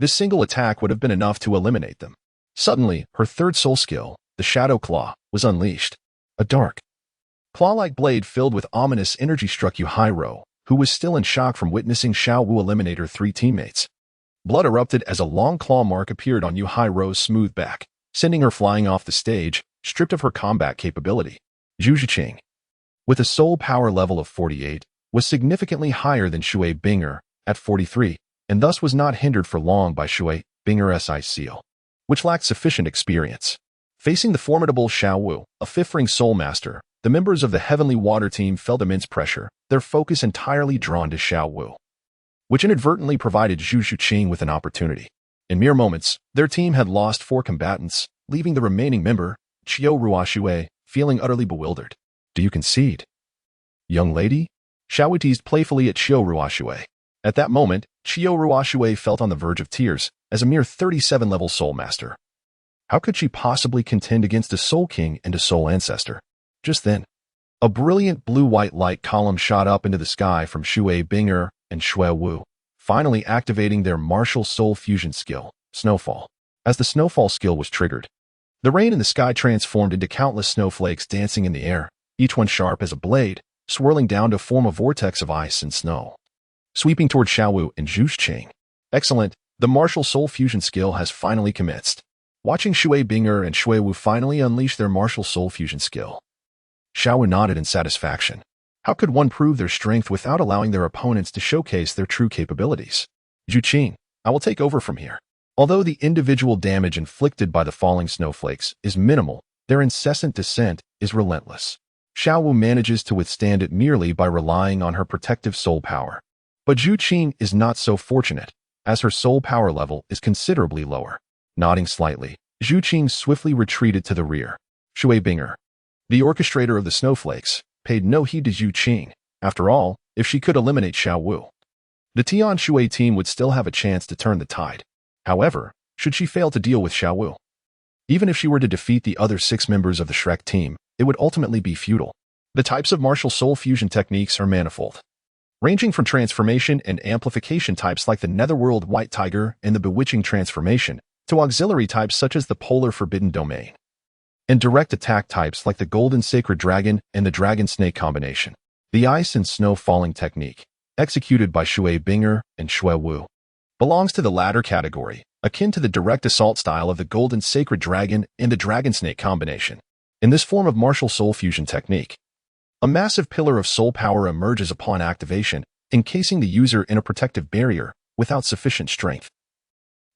this single attack would have been enough to eliminate them. Suddenly, her third soul skill, the Shadow Claw, was unleashed. A dark, claw-like blade filled with ominous energy struck Yu Hairo, who was still in shock from witnessing Xiaowu eliminate her 3 teammates. Blood erupted as a long claw mark appeared on Yu Hairo's smooth back, sending her flying off the stage, stripped of her combat capability. Zhu Zhiqing, with a soul power level of 48, was significantly higher than Shui Binger at 43, and thus was not hindered for long by Shui Binger's ice seal, which lacked sufficient experience. Facing the formidable Xiaowu, a 5th-ring soul master, the members of the Heavenly Water team felt immense pressure, their focus entirely drawn to Xiaowu, which inadvertently provided Zhu Zhiqing with an opportunity. In mere moments, their team had lost 4 combatants, leaving the remaining member, Qiu Ruoxue, feeling utterly bewildered. Do you concede, young lady? Xiaowu teased playfully at Qiu Ruoxue. At that moment, Qiu Ruoxue felt on the verge of tears. As a mere 37-level soul master, how could she possibly contend against a soul king and a soul ancestor? Just then, a brilliant blue-white light column shot up into the sky from Shui Binger and Xiaowu, finally activating their martial soul fusion skill, Snowfall. As the Snowfall skill was triggered, the rain in the sky transformed into countless snowflakes dancing in the air, each one sharp as a blade, swirling down to form a vortex of ice and snow, sweeping toward Xiaowu and Zhu Zhiqing. Excellent, the martial soul fusion skill has finally commenced. Watching Shui Binger and Xiaowu finally unleash their martial soul fusion skill, Xiaowu nodded in satisfaction. How could one prove their strength without allowing their opponents to showcase their true capabilities? Zhu Qing, I will take over from here. Although the individual damage inflicted by the falling snowflakes is minimal, their incessant descent is relentless. Xiaowu manages to withstand it merely by relying on her protective soul power. But Zhu Qing is not so fortunate, as her soul power level is considerably lower. Nodding slightly, Zhu Qing swiftly retreated to the rear. Shui Binger, the orchestrator of the snowflakes, paid no heed to Zhu Qing. After all, if she could eliminate Xiaowu, the Tian Shui team would still have a chance to turn the tide. However, should she fail to deal with Xiaowu, even if she were to defeat the other 6 members of the Shrek team, it would ultimately be futile. The types of martial soul fusion techniques are manifold, ranging from transformation and amplification types like the Netherworld White Tiger and the Bewitching Transformation, to auxiliary types such as the Polar Forbidden Domain, and direct attack types like the Golden Sacred Dragon and the Dragon Snake combination. The Ice and Snow Falling technique, executed by Shui Binger and Xiaowu, belongs to the latter category, akin to the direct assault style of the Golden Sacred Dragon and the Dragon Snake combination. In this form of martial soul fusion technique, a massive pillar of soul power emerges upon activation, encasing the user in a protective barrier without sufficient strength.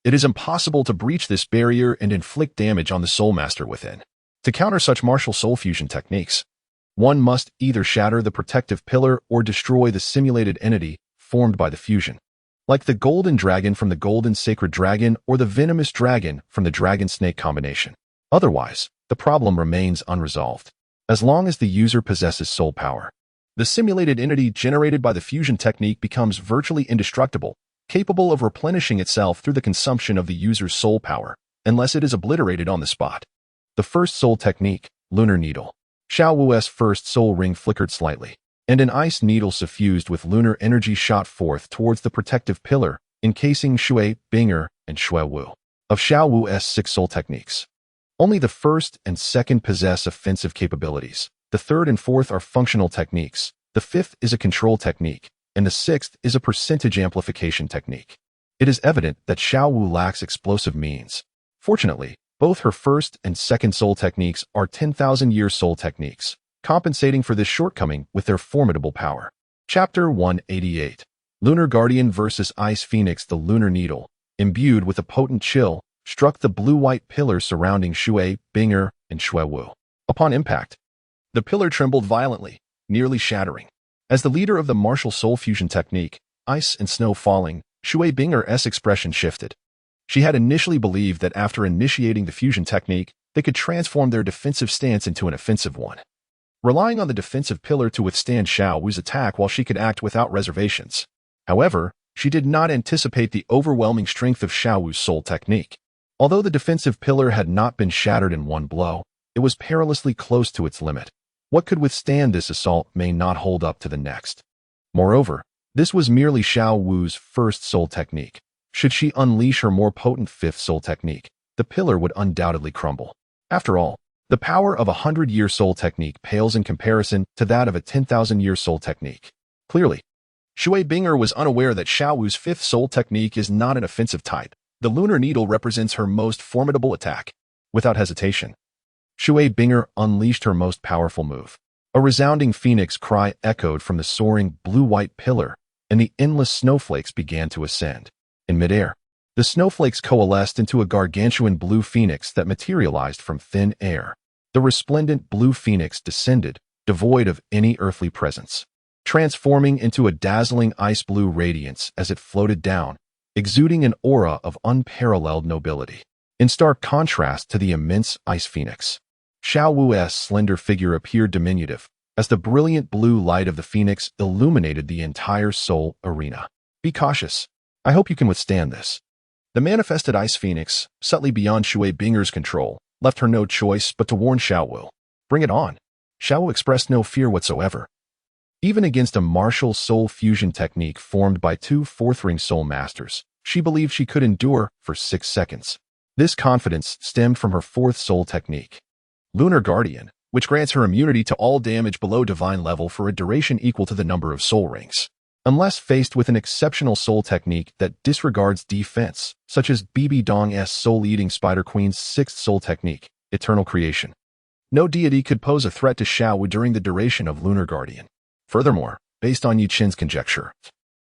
It is impossible to breach this barrier and inflict damage on the soul master within. To counter such martial soul fusion techniques, one must either shatter the protective pillar or destroy the simulated entity formed by the fusion, like the Golden Dragon from the Golden Sacred Dragon or the Venomous Dragon from the Dragon Snake combination. Otherwise, the problem remains unresolved. As long as the user possesses soul power, the simulated entity generated by the fusion technique becomes virtually indestructible, capable of replenishing itself through the consumption of the user's soul power, unless it is obliterated on the spot. The first soul technique, Lunar Needle. Xiaowu's first soul ring flickered slightly, and an ice needle suffused with lunar energy shot forth towards the protective pillar, encasing Shui Binger and Xiaowu. Of Xiaowu's 6 soul techniques, only the first and second possess offensive capabilities. The third and fourth are functional techniques. The fifth is a control technique, and the sixth is a percentage amplification technique. It is evident that Xiao Wu lacks explosive means. Fortunately, both her first and second soul techniques are 10,000-year soul techniques, compensating for this shortcoming with their formidable power. Chapter 188. Lunar Guardian vs. Ice Phoenix. The lunar needle, imbued with a potent chill, struck the blue-white pillar surrounding Shui, Binger, and Xuewu. Upon impact, the pillar trembled violently, nearly shattering. As the leader of the martial soul fusion technique, ice and snow falling, Shui Binger's expression shifted. She had initially believed that after initiating the fusion technique, they could transform their defensive stance into an offensive one, relying on the defensive pillar to withstand Xiao Wu's attack while she could act without reservations. However, she did not anticipate the overwhelming strength of Xiao Wu's soul technique. Although the defensive pillar had not been shattered in one blow, it was perilously close to its limit. What could withstand this assault may not hold up to the next. Moreover, this was merely Xiao Wu's first soul technique. Should she unleash her more potent fifth soul technique, the pillar would undoubtedly crumble. After all, the power of a 100-year soul technique pales in comparison to that of a 10,000-year soul technique. Clearly, Shui Binger was unaware that Xiao Wu's fifth soul technique is not an offensive type. The lunar needle represents her most formidable attack. Without hesitation, Shui Binger unleashed her most powerful move. A resounding phoenix cry echoed from the soaring blue-white pillar, and the endless snowflakes began to ascend. In midair, the snowflakes coalesced into a gargantuan blue phoenix that materialized from thin air. The resplendent blue phoenix descended, devoid of any earthly presence, transforming into a dazzling ice-blue radiance as it floated down, exuding an aura of unparalleled nobility. In stark contrast to the immense ice phoenix, Xiao Wu's slender figure appeared diminutive, as the brilliant blue light of the phoenix illuminated the entire soul arena. Be cautious. I hope you can withstand this. The manifested ice phoenix, subtly beyond Shui Binger's control, left her no choice but to warn Xiao Wu. Bring it on. Xiao Wu expressed no fear whatsoever. Even against a martial soul fusion technique formed by two fourth-ring soul masters, she believed she could endure for 6 seconds. This confidence stemmed from her fourth soul technique, Lunar Guardian, which grants her immunity to all damage below divine level for a duration equal to the number of soul rings. Unless faced with an exceptional soul technique that disregards defense, such as BB Dong's soul-eating Spider Queen's sixth soul technique, Eternal Creation, no deity could pose a threat to Xiao Wu during the duration of Lunar Guardian. Furthermore, based on Yu Qin's conjecture,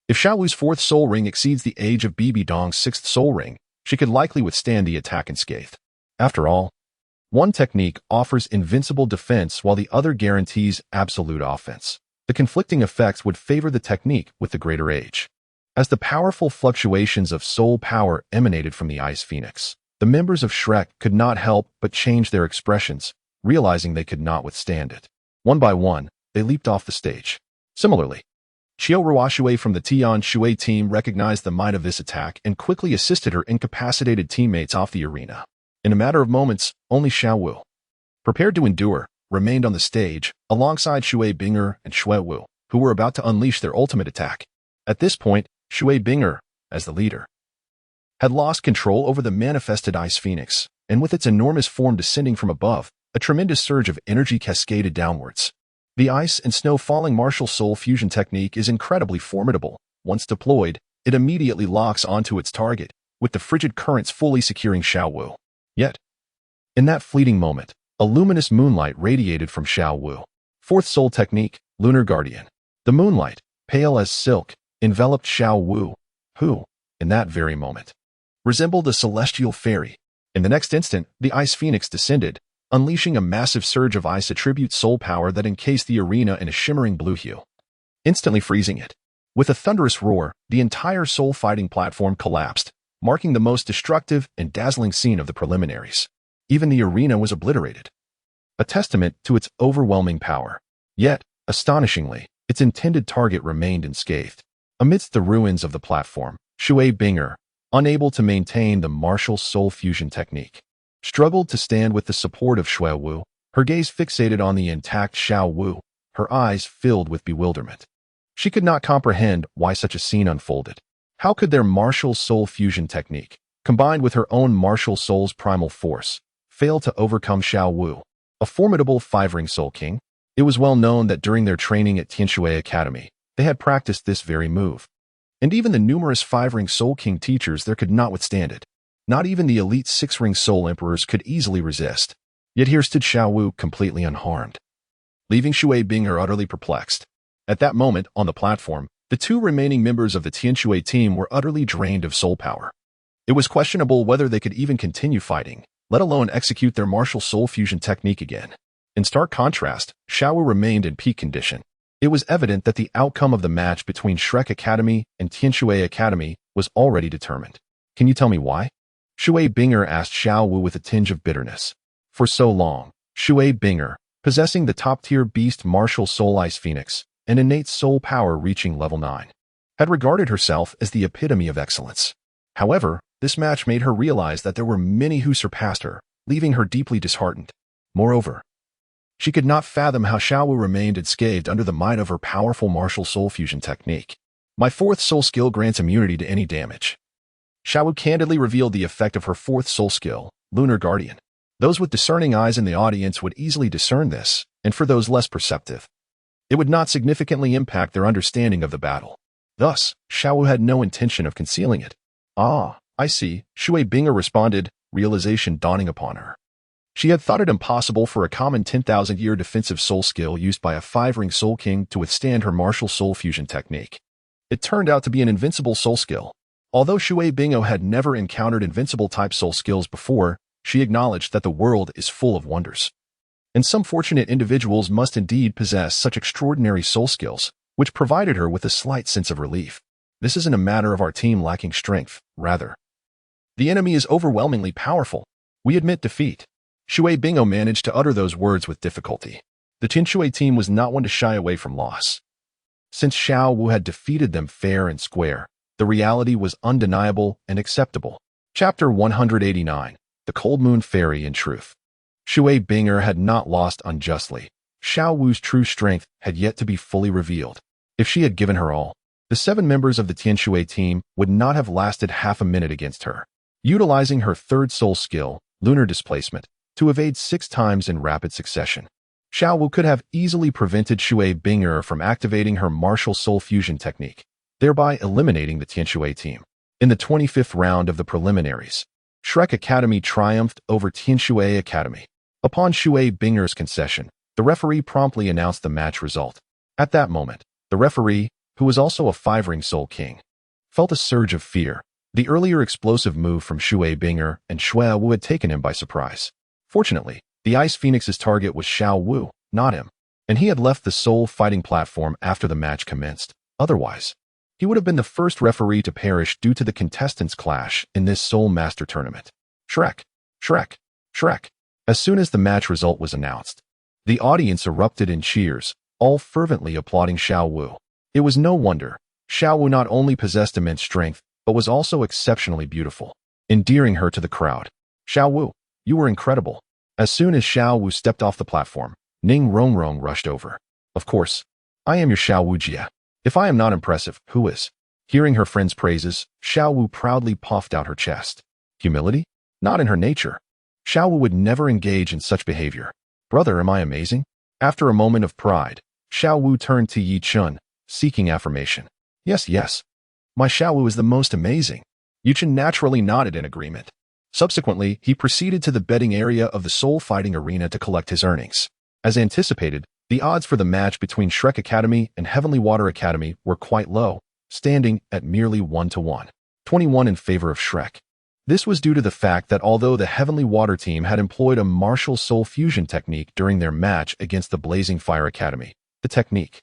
if Xiao Wu's fourth soul ring exceeds the age of BB Dong's sixth soul ring, she could likely withstand the attack unscathed. After all, one technique offers invincible defense while the other guarantees absolute offense. The conflicting effects would favor the technique with the greater age. As the powerful fluctuations of soul power emanated from the Ice Phoenix, the members of Shrek could not help but change their expressions, realizing they could not withstand it. One by one, they leaped off the stage. Similarly, Qiu Ruoxue from the Tian Shui team recognized the might of this attack and quickly assisted her incapacitated teammates off the arena. In a matter of moments, only Xiao Wu, prepared to endure, remained on the stage, alongside Shui Binger and Xuewu, who were about to unleash their ultimate attack. At this point, Shui Binger, as the leader, had lost control over the manifested Ice Phoenix, and with its enormous form descending from above, a tremendous surge of energy cascaded downwards. The ice and snow falling martial soul fusion technique is incredibly formidable. Once deployed, it immediately locks onto its target, with the frigid currents fully securing Xiao Wu. Yet, in that fleeting moment, a luminous moonlight radiated from Xiao Wu. Fourth soul technique, Lunar Guardian. The moonlight, pale as silk, enveloped Xiao Wu, who, in that very moment, resembled a celestial fairy. In the next instant, the Ice Phoenix descended, unleashing a massive surge of ice attribute soul power that encased the arena in a shimmering blue hue, instantly freezing it. With a thunderous roar, the entire soul fighting platform collapsed, marking the most destructive and dazzling scene of the preliminaries. Even the arena was obliterated, a testament to its overwhelming power. Yet, astonishingly, its intended target remained unscathed. Amidst the ruins of the platform, Shui Binger, unable to maintain the martial soul fusion technique, struggled to stand with the support of Xuewu, her gaze fixated on the intact Xiao Wu, her eyes filled with bewilderment. She could not comprehend why such a scene unfolded. How could their martial soul fusion technique, combined with her own martial soul's primal force, fail to overcome Xiao Wu, a formidable five-ring soul king? It was well known that during their training at Tianshui Academy, they had practiced this very move. and even the numerous 5-ring Soul King teachers there could not withstand it. Not even the elite 6-ring Soul Emperors could easily resist. Yet here stood Xiao Wu completely unharmed, leaving Shui Binger utterly perplexed. At that moment, on the platform, the 2 remaining members of the Tianshui team were utterly drained of soul power. It was questionable whether they could even continue fighting, let alone execute their martial soul fusion technique again. In stark contrast, Xiao Wu remained in peak condition. It was evident that the outcome of the match between Shrek Academy and Tianshui Academy was already determined. Can you tell me why? Shui Binger asked Xiao Wu with a tinge of bitterness. For so long, Shui Binger, possessing the top-tier beast martial soul Ice Phoenix, and innate soul power reaching level 9, had regarded herself as the epitome of excellence. However, this match made her realize that there were many who surpassed her, leaving her deeply disheartened. Moreover, she could not fathom how Xiao Wu remained unscathed under the might of her powerful martial soul fusion technique. My 4th soul skill grants immunity to any damage. Xiao Wu candidly revealed the effect of her 4th soul skill, Lunar Guardian. Those with discerning eyes in the audience would easily discern this, and for those less perceptive, it would not significantly impact their understanding of the battle. Thus, Xiao Wu had no intention of concealing it. Ah, I see, Shui Binger responded, realization dawning upon her. She had thought it impossible for a common 10,000-year defensive soul skill used by a 5-ring Soul King to withstand her martial soul fusion technique. It turned out to be an invincible soul skill. Although Shui Bingo had never encountered invincible-type soul skills before, she acknowledged that the world is full of wonders. And some fortunate individuals must indeed possess such extraordinary soul skills, which provided her with a slight sense of relief. This isn't a matter of our team lacking strength, rather. The enemy is overwhelmingly powerful. We admit defeat. Shui Bingo managed to utter those words with difficulty. The Tianshui team was not one to shy away from loss. Since Xiao Wu had defeated them fair and square, the reality was undeniable and acceptable. Chapter 189. The Cold Moon Fairy in Truth. Shui Binger had not lost unjustly. Xiao Wu's true strength had yet to be fully revealed. If she had given her all, the 7 members of the Tianshui team would not have lasted half a minute against her. Utilizing her 3rd soul skill, Lunar Displacement, to evade 6 times in rapid succession, Xiao Wu could have easily prevented Shui Binger from activating her martial soul fusion technique, thereby eliminating the Tianshui team. In the 25th round of the preliminaries, Shrek Academy triumphed over Tianshui Academy. Upon Shui Binger's concession, the referee promptly announced the match result. At that moment, the referee, who was also a 5-ring Soul King, felt a surge of fear. The earlier explosive move from Shui Binger and Xiao Wu had taken him by surprise. Fortunately, the Ice Phoenix's target was Xiao Wu, not him, and he had left the soul fighting platform after the match commenced. Otherwise, he would have been the first referee to perish due to the contestants' clash in this Soul Master tournament. Shrek! Shrek! Shrek! As soon as the match result was announced, the audience erupted in cheers, all fervently applauding Xiao Wu. It was no wonder. Xiao Wu not only possessed immense strength, but was also exceptionally beautiful, endearing her to the crowd. Xiao Wu, you were incredible. As soon as Xiao Wu stepped off the platform, Ning Rongrong rushed over. Of course, I am your Xiao Wu Jia. If I am not impressive, who is? Hearing her friend's praises, Xiao Wu proudly puffed out her chest. Humility? Not in her nature. Xiao Wu would never engage in such behavior. Brother, am I amazing? After a moment of pride, Xiao Wu turned to Yi Chun, seeking affirmation. Yes, yes. My Xiao Wu is the most amazing. Yi Chun naturally nodded in agreement. Subsequently, he proceeded to the betting area of the soul fighting arena to collect his earnings. As anticipated, the odds for the match between Shrek Academy and Heavenly Water Academy were quite low, standing at merely 1-1, 21 in favor of Shrek. This was due to the fact that although the Heavenly Water team had employed a martial soul fusion technique during their match against the Blazing Fire Academy, the technique,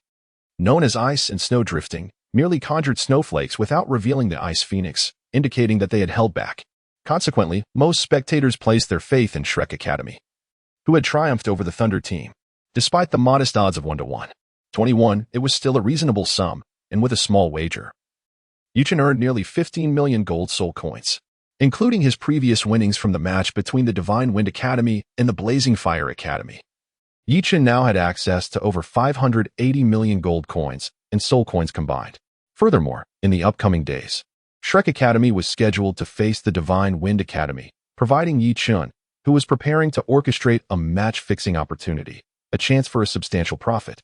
known as ice and snow drifting, merely conjured snowflakes without revealing the Ice Phoenix, indicating that they had held back. Consequently, most spectators placed their faith in Shrek Academy, who had triumphed over the Thunder team. Despite the modest odds of 1-1, 21, it was still a reasonable sum, and with a small wager, Yuchen earned nearly 15 million gold soul coins, including his previous winnings from the match between the Divine Wind Academy and the Blazing Fire Academy. Yichen now had access to over 580 million gold coins and soul coins combined. Furthermore, in the upcoming days, Shrek Academy was scheduled to face the Divine Wind Academy, providing Yi Chun, who was preparing to orchestrate a match-fixing opportunity, a chance for a substantial profit.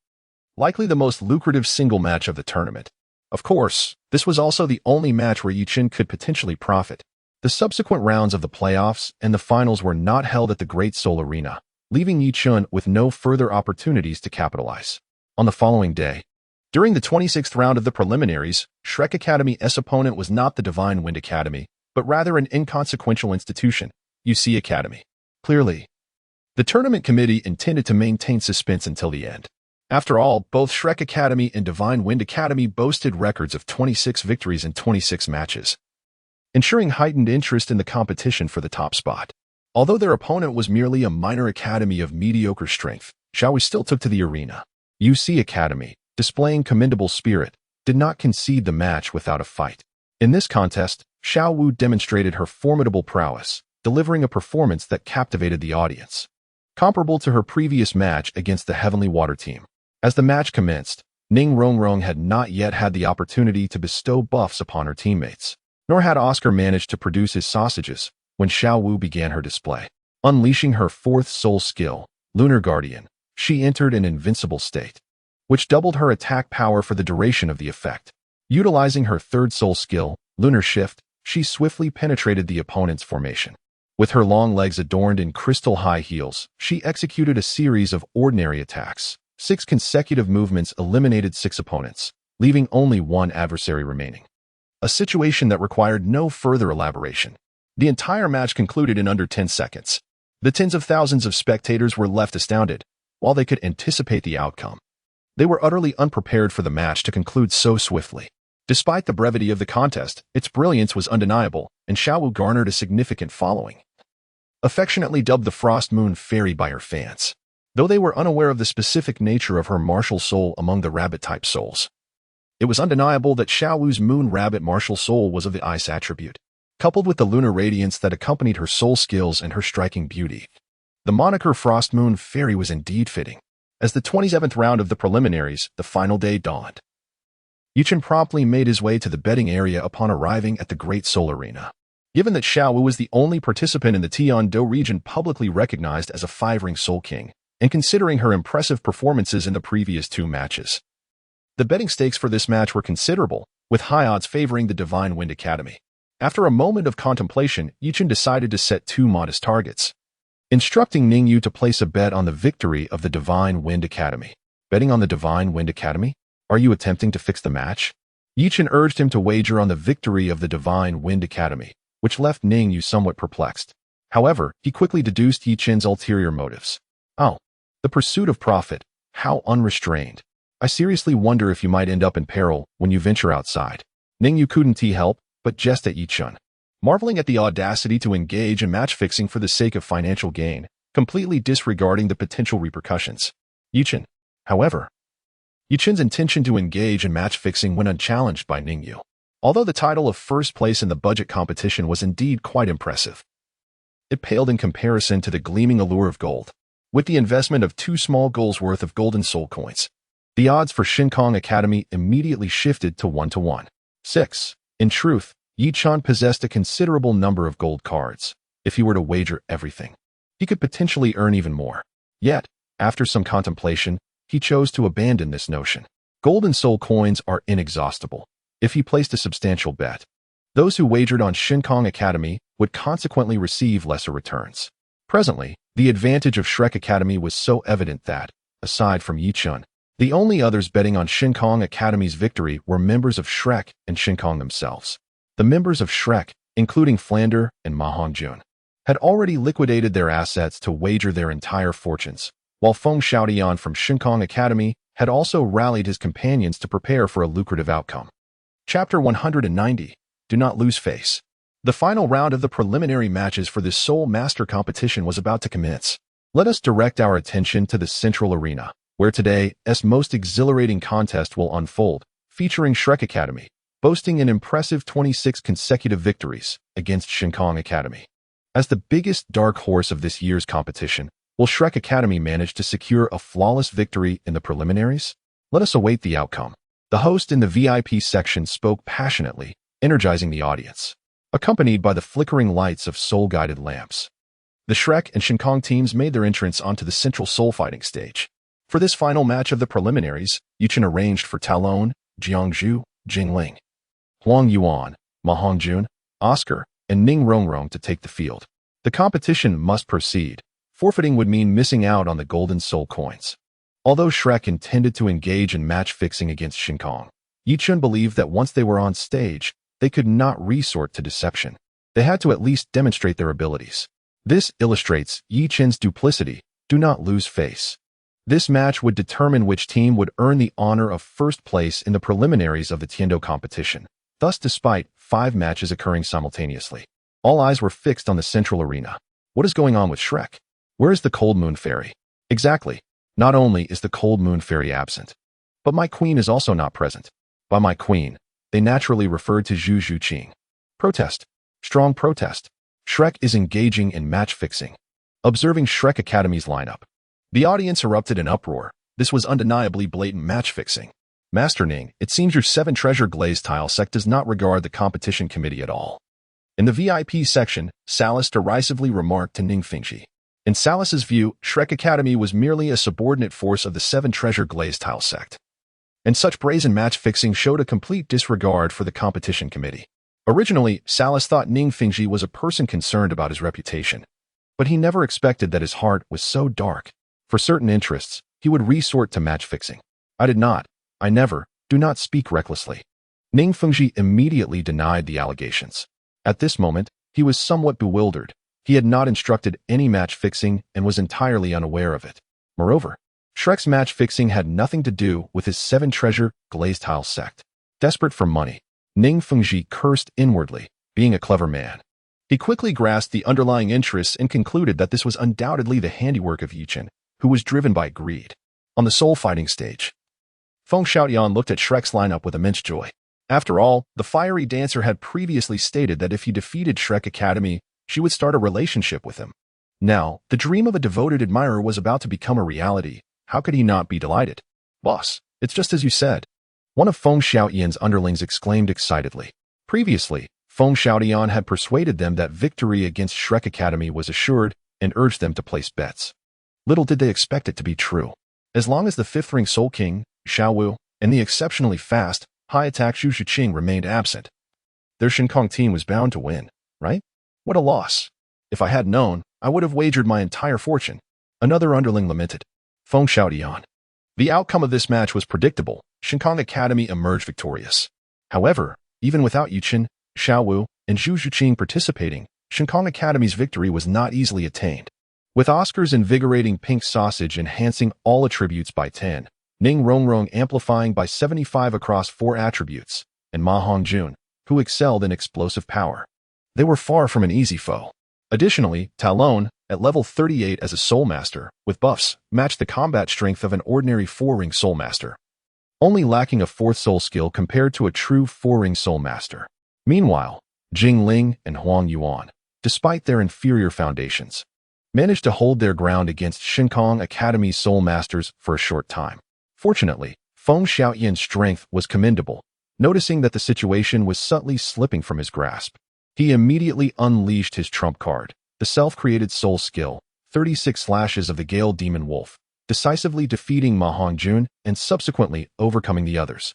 Likely the most lucrative single match of the tournament. Of course, this was also the only match where Yuchen could potentially profit. The subsequent rounds of the playoffs and the finals were not held at the Great Seoul Arena, leaving Yuchen with no further opportunities to capitalize. On the following day, during the 26th round of the preliminaries, Shrek Academy's opponent was not the Divine Wind Academy, but rather an inconsequential institution, UC Academy. Clearly, the tournament committee intended to maintain suspense until the end. After all, both Shrek Academy and Divine Wind Academy boasted records of 26 victories in 26 matches, ensuring heightened interest in the competition for the top spot. Although their opponent was merely a minor academy of mediocre strength, Xiaowu still took to the arena. UC Academy, displaying commendable spirit, did not concede the match without a fight. In this contest, Xiaowu demonstrated her formidable prowess, delivering a performance that captivated the audience, comparable to her previous match against the Heavenly Water team. As the match commenced, Ning Rongrong had not yet had the opportunity to bestow buffs upon her teammates, nor had Oscar managed to produce his sausages when Xiaowu began her display. Unleashing her fourth soul skill, Lunar Guardian, she entered an invincible state, which doubled her attack power for the duration of the effect. Utilizing her third soul skill, Lunar Shift, she swiftly penetrated the opponent's formation. With her long legs adorned in crystal high heels, she executed a series of ordinary attacks. 6 consecutive movements eliminated 6 opponents, leaving only 1 adversary remaining. A situation that required no further elaboration. The entire match concluded in under 10 seconds. The tens of thousands of spectators were left astounded, while they could anticipate the outcome. They were utterly unprepared for the match to conclude so swiftly. Despite the brevity of the contest, its brilliance was undeniable, and Xiaowu garnered a significant following. Affectionately dubbed the Frost Moon Fairy by her fans, though they were unaware of the specific nature of her martial soul among the rabbit-type souls. It was undeniable that Xiaowu's Moon Rabbit martial soul was of the ice attribute, coupled with the lunar radiance that accompanied her soul skills and her striking beauty. The moniker Frost Moon Fairy was indeed fitting. As the 27th round of the preliminaries, the final day dawned. Yuchen promptly made his way to the betting area upon arriving at the Great Seoul Arena. Given that Xiaowu was the only participant in the Tian-Do region publicly recognized as a 5-ring Soul King, and considering her impressive performances in the previous 2 matches, the betting stakes for this match were considerable, with high odds favoring the Divine Wind Academy. After a moment of contemplation, Yuchen decided to set 2 modest targets, instructing Ningyu to place a bet on the victory of the Divine Wind Academy. Betting on the Divine Wind Academy? Are you attempting to fix the match? Yuchen urged him to wager on the victory of the Divine Wind Academy, which left Ningyu somewhat perplexed. However, he quickly deduced Yuchen's ulterior motives. Oh, the pursuit of profit. How unrestrained. I seriously wonder if you might end up in peril when you venture outside. Ningyu couldn't help but jest at Yuchen, marveling at the audacity to engage in match-fixing for the sake of financial gain, completely disregarding the potential repercussions. Yuchen, however, Yuchen's intention to engage in match-fixing went unchallenged by Ningyu. Although the title of first place in the budget competition was indeed quite impressive, it paled in comparison to the gleaming allure of gold. With the investment of 2 small goals worth of golden soul coins, the odds for Shinkong Academy immediately shifted to 1-1. 6. In truth, Yuchen possessed a considerable number of gold cards. If he were to wager everything, he could potentially earn even more. Yet, after some contemplation, he chose to abandon this notion. Golden soul coins are inexhaustible. If he placed a substantial bet, those who wagered on Shinkong Academy would consequently receive lesser returns. Presently, the advantage of Shrek Academy was so evident that, aside from Yuchen, the only others betting on Shinkong Academy's victory were members of Shrek and Shinkong themselves. The members of Shrek, including Flander and Ma Hongjun, had already liquidated their assets to wager their entire fortunes, while Feng Xiaodian from Shinkong Academy had also rallied his companions to prepare for a lucrative outcome. Chapter 190. Do not lose face. The final round of the preliminary matches for this Soul Master competition was about to commence. Let us direct our attention to the central arena, where today's most exhilarating contest will unfold, featuring Shrek Academy, boasting an impressive 26 consecutive victories against Shinkong Academy. As the biggest dark horse of this year's competition, will Shrek Academy manage to secure a flawless victory in the preliminaries? Let us await the outcome. The host in the VIP section spoke passionately, energizing the audience, accompanied by the flickering lights of soul-guided lamps. The Shrek and Shinkong teams made their entrance onto the central soul fighting stage. For this final match of the preliminaries, Yuchen arranged for Talon, Jiangzhu, Jingling, Huang Yuan, Ma Hongjun, Oscar, and Ning Rongrong to take the field. The competition must proceed. Forfeiting would mean missing out on the golden soul coins. Although Shrek intended to engage in match fixing against Shinkong, Yichun believed that once they were on stage, they could not resort to deception. They had to at least demonstrate their abilities. This illustrates Yichun's duplicity. Do not lose face. This match would determine which team would earn the honor of first place in the preliminaries of the Tiando competition. Thus, despite 5 matches occurring simultaneously, all eyes were fixed on the central arena. What is going on with Shrek? Where is the Cold Moon Fairy? Exactly. Not only is the Cold Moon Fairy absent, but my queen is also not present. By my queen, they naturally referred to Zhu Zhuqing. Protest. Strong protest. Shrek is engaging in match fixing. Observing Shrek Academy's lineup, the audience erupted in uproar. This was undeniably blatant match fixing. Master Ning, it seems your 7 treasure glaze tile sect does not regard the competition committee at all. In the VIP section, Salis derisively remarked to Ning Fingji. In Salis's view, Shrek Academy was merely a subordinate force of the 7 treasure glaze tile sect. And such brazen match fixing showed a complete disregard for the competition committee. Originally, Salis thought Ning Fingji was a person concerned about his reputation. But he never expected that his heart was so dark. For certain interests, he would resort to match fixing. I did not. I never. Do not speak recklessly. Ning Fengji immediately denied the allegations. At this moment, he was somewhat bewildered. He had not instructed any match fixing and was entirely unaware of it. Moreover, Shrek's match fixing had nothing to do with his 7 treasure glazed tile sect. Desperate for money, Ning Fengji cursed inwardly, being a clever man. He quickly grasped the underlying interests and concluded that this was undoubtedly the handiwork of Yichun, who was driven by greed. On the soul fighting stage, Feng Xiaoyan looked at Shrek's lineup with immense joy. After all, the fiery dancer had previously stated that if he defeated Shrek Academy, she would start a relationship with him. Now, the dream of a devoted admirer was about to become a reality. How could he not be delighted? Boss, it's just as you said. One of Feng Xiaoyan's underlings exclaimed excitedly. Previously, Feng Xiaoyan had persuaded them that victory against Shrek Academy was assured and urged them to place bets. Little did they expect it to be true. As long as the 5th ring Soul King, Xiaowu, and the exceptionally fast, high-attack Zhu Zhuqing remained absent, their Shinkong team was bound to win, right? What a loss. If I had known, I would have wagered my entire fortune. Another underling lamented. Feng Xiaoyan. The outcome of this match was predictable. Shinkong Academy emerged victorious. However, even without Yichun, Xiaowu, and Zhu Zhuqing participating, Shinkong Academy's victory was not easily attained. With Oscar's invigorating pink sausage enhancing all attributes by 10, Ning Rongrong amplifying by 75 across 4 attributes, and Ma Hongjun, who excelled in explosive power. They were far from an easy foe. Additionally, Talon, at level 38 as a Soul Master, with buffs, matched the combat strength of an ordinary 4-ring Soul Master, only lacking a 4th soul skill compared to a true 4-ring Soul Master. Meanwhile, Jing Ling and Huang Yuan, despite their inferior foundations, managed to hold their ground against Shinkong Academy's Soul Masters for a short time. Fortunately, Feng Xiaoyan's strength was commendable. Noticing that the situation was subtly slipping from his grasp, he immediately unleashed his trump card, the self-created soul skill, 36 slashes of the Gale Demon Wolf, decisively defeating Ma Hongjun and subsequently overcoming the others,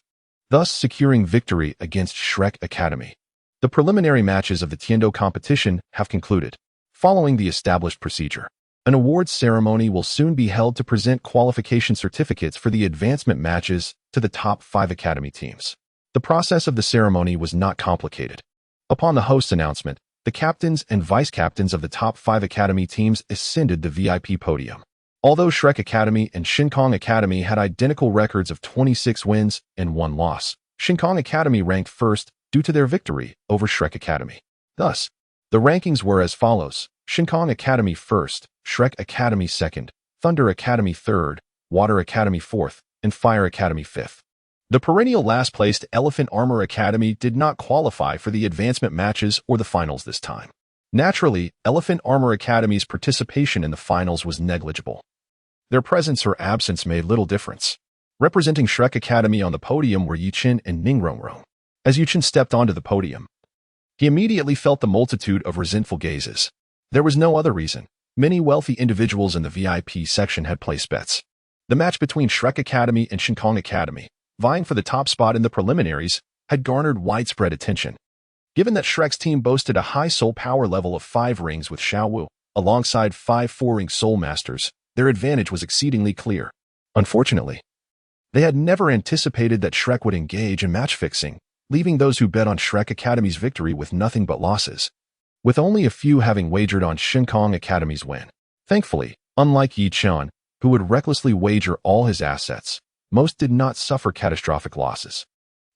thus securing victory against Shrek Academy. The preliminary matches of the Tiando competition have concluded. Following the established procedure, an awards ceremony will soon be held to present qualification certificates for the advancement matches to the top 5 academy teams. The process of the ceremony was not complicated. Upon the host's announcement, the captains and vice-captains of the top 5 academy teams ascended the VIP podium. Although Shrek Academy and Shinkong Academy had identical records of 26 wins and 1 loss, Shinkong Academy ranked first due to their victory over Shrek Academy. Thus, the rankings were as follows: Shinkong Academy first, Shrek Academy second, Thunder Academy third, Water Academy fourth, and Fire Academy fifth. The perennial last-placed Elephant Armor Academy did not qualify for the advancement matches or the finals this time. Naturally, Elephant Armor Academy's participation in the finals was negligible. Their presence or absence made little difference. Representing Shrek Academy on the podium were Yichun and Ning Rongrong. As Yichun stepped onto the podium, he immediately felt the multitude of resentful gazes. There was no other reason. Many wealthy individuals in the VIP section had placed bets. The match between Shrek Academy and Shinkong Academy, vying for the top spot in the preliminaries, had garnered widespread attention. Given that Shrek's team boasted a high soul power level of 5 rings with Xiao Wu, alongside 5 4-ring soul masters, their advantage was exceedingly clear. Unfortunately, they had never anticipated that Shrek would engage in match fixing, leaving those who bet on Shrek Academy's victory with nothing but losses, with only a few having wagered on Shinkong Academy's win. Thankfully, unlike Yi Chen, who would recklessly wager all his assets, most did not suffer catastrophic losses,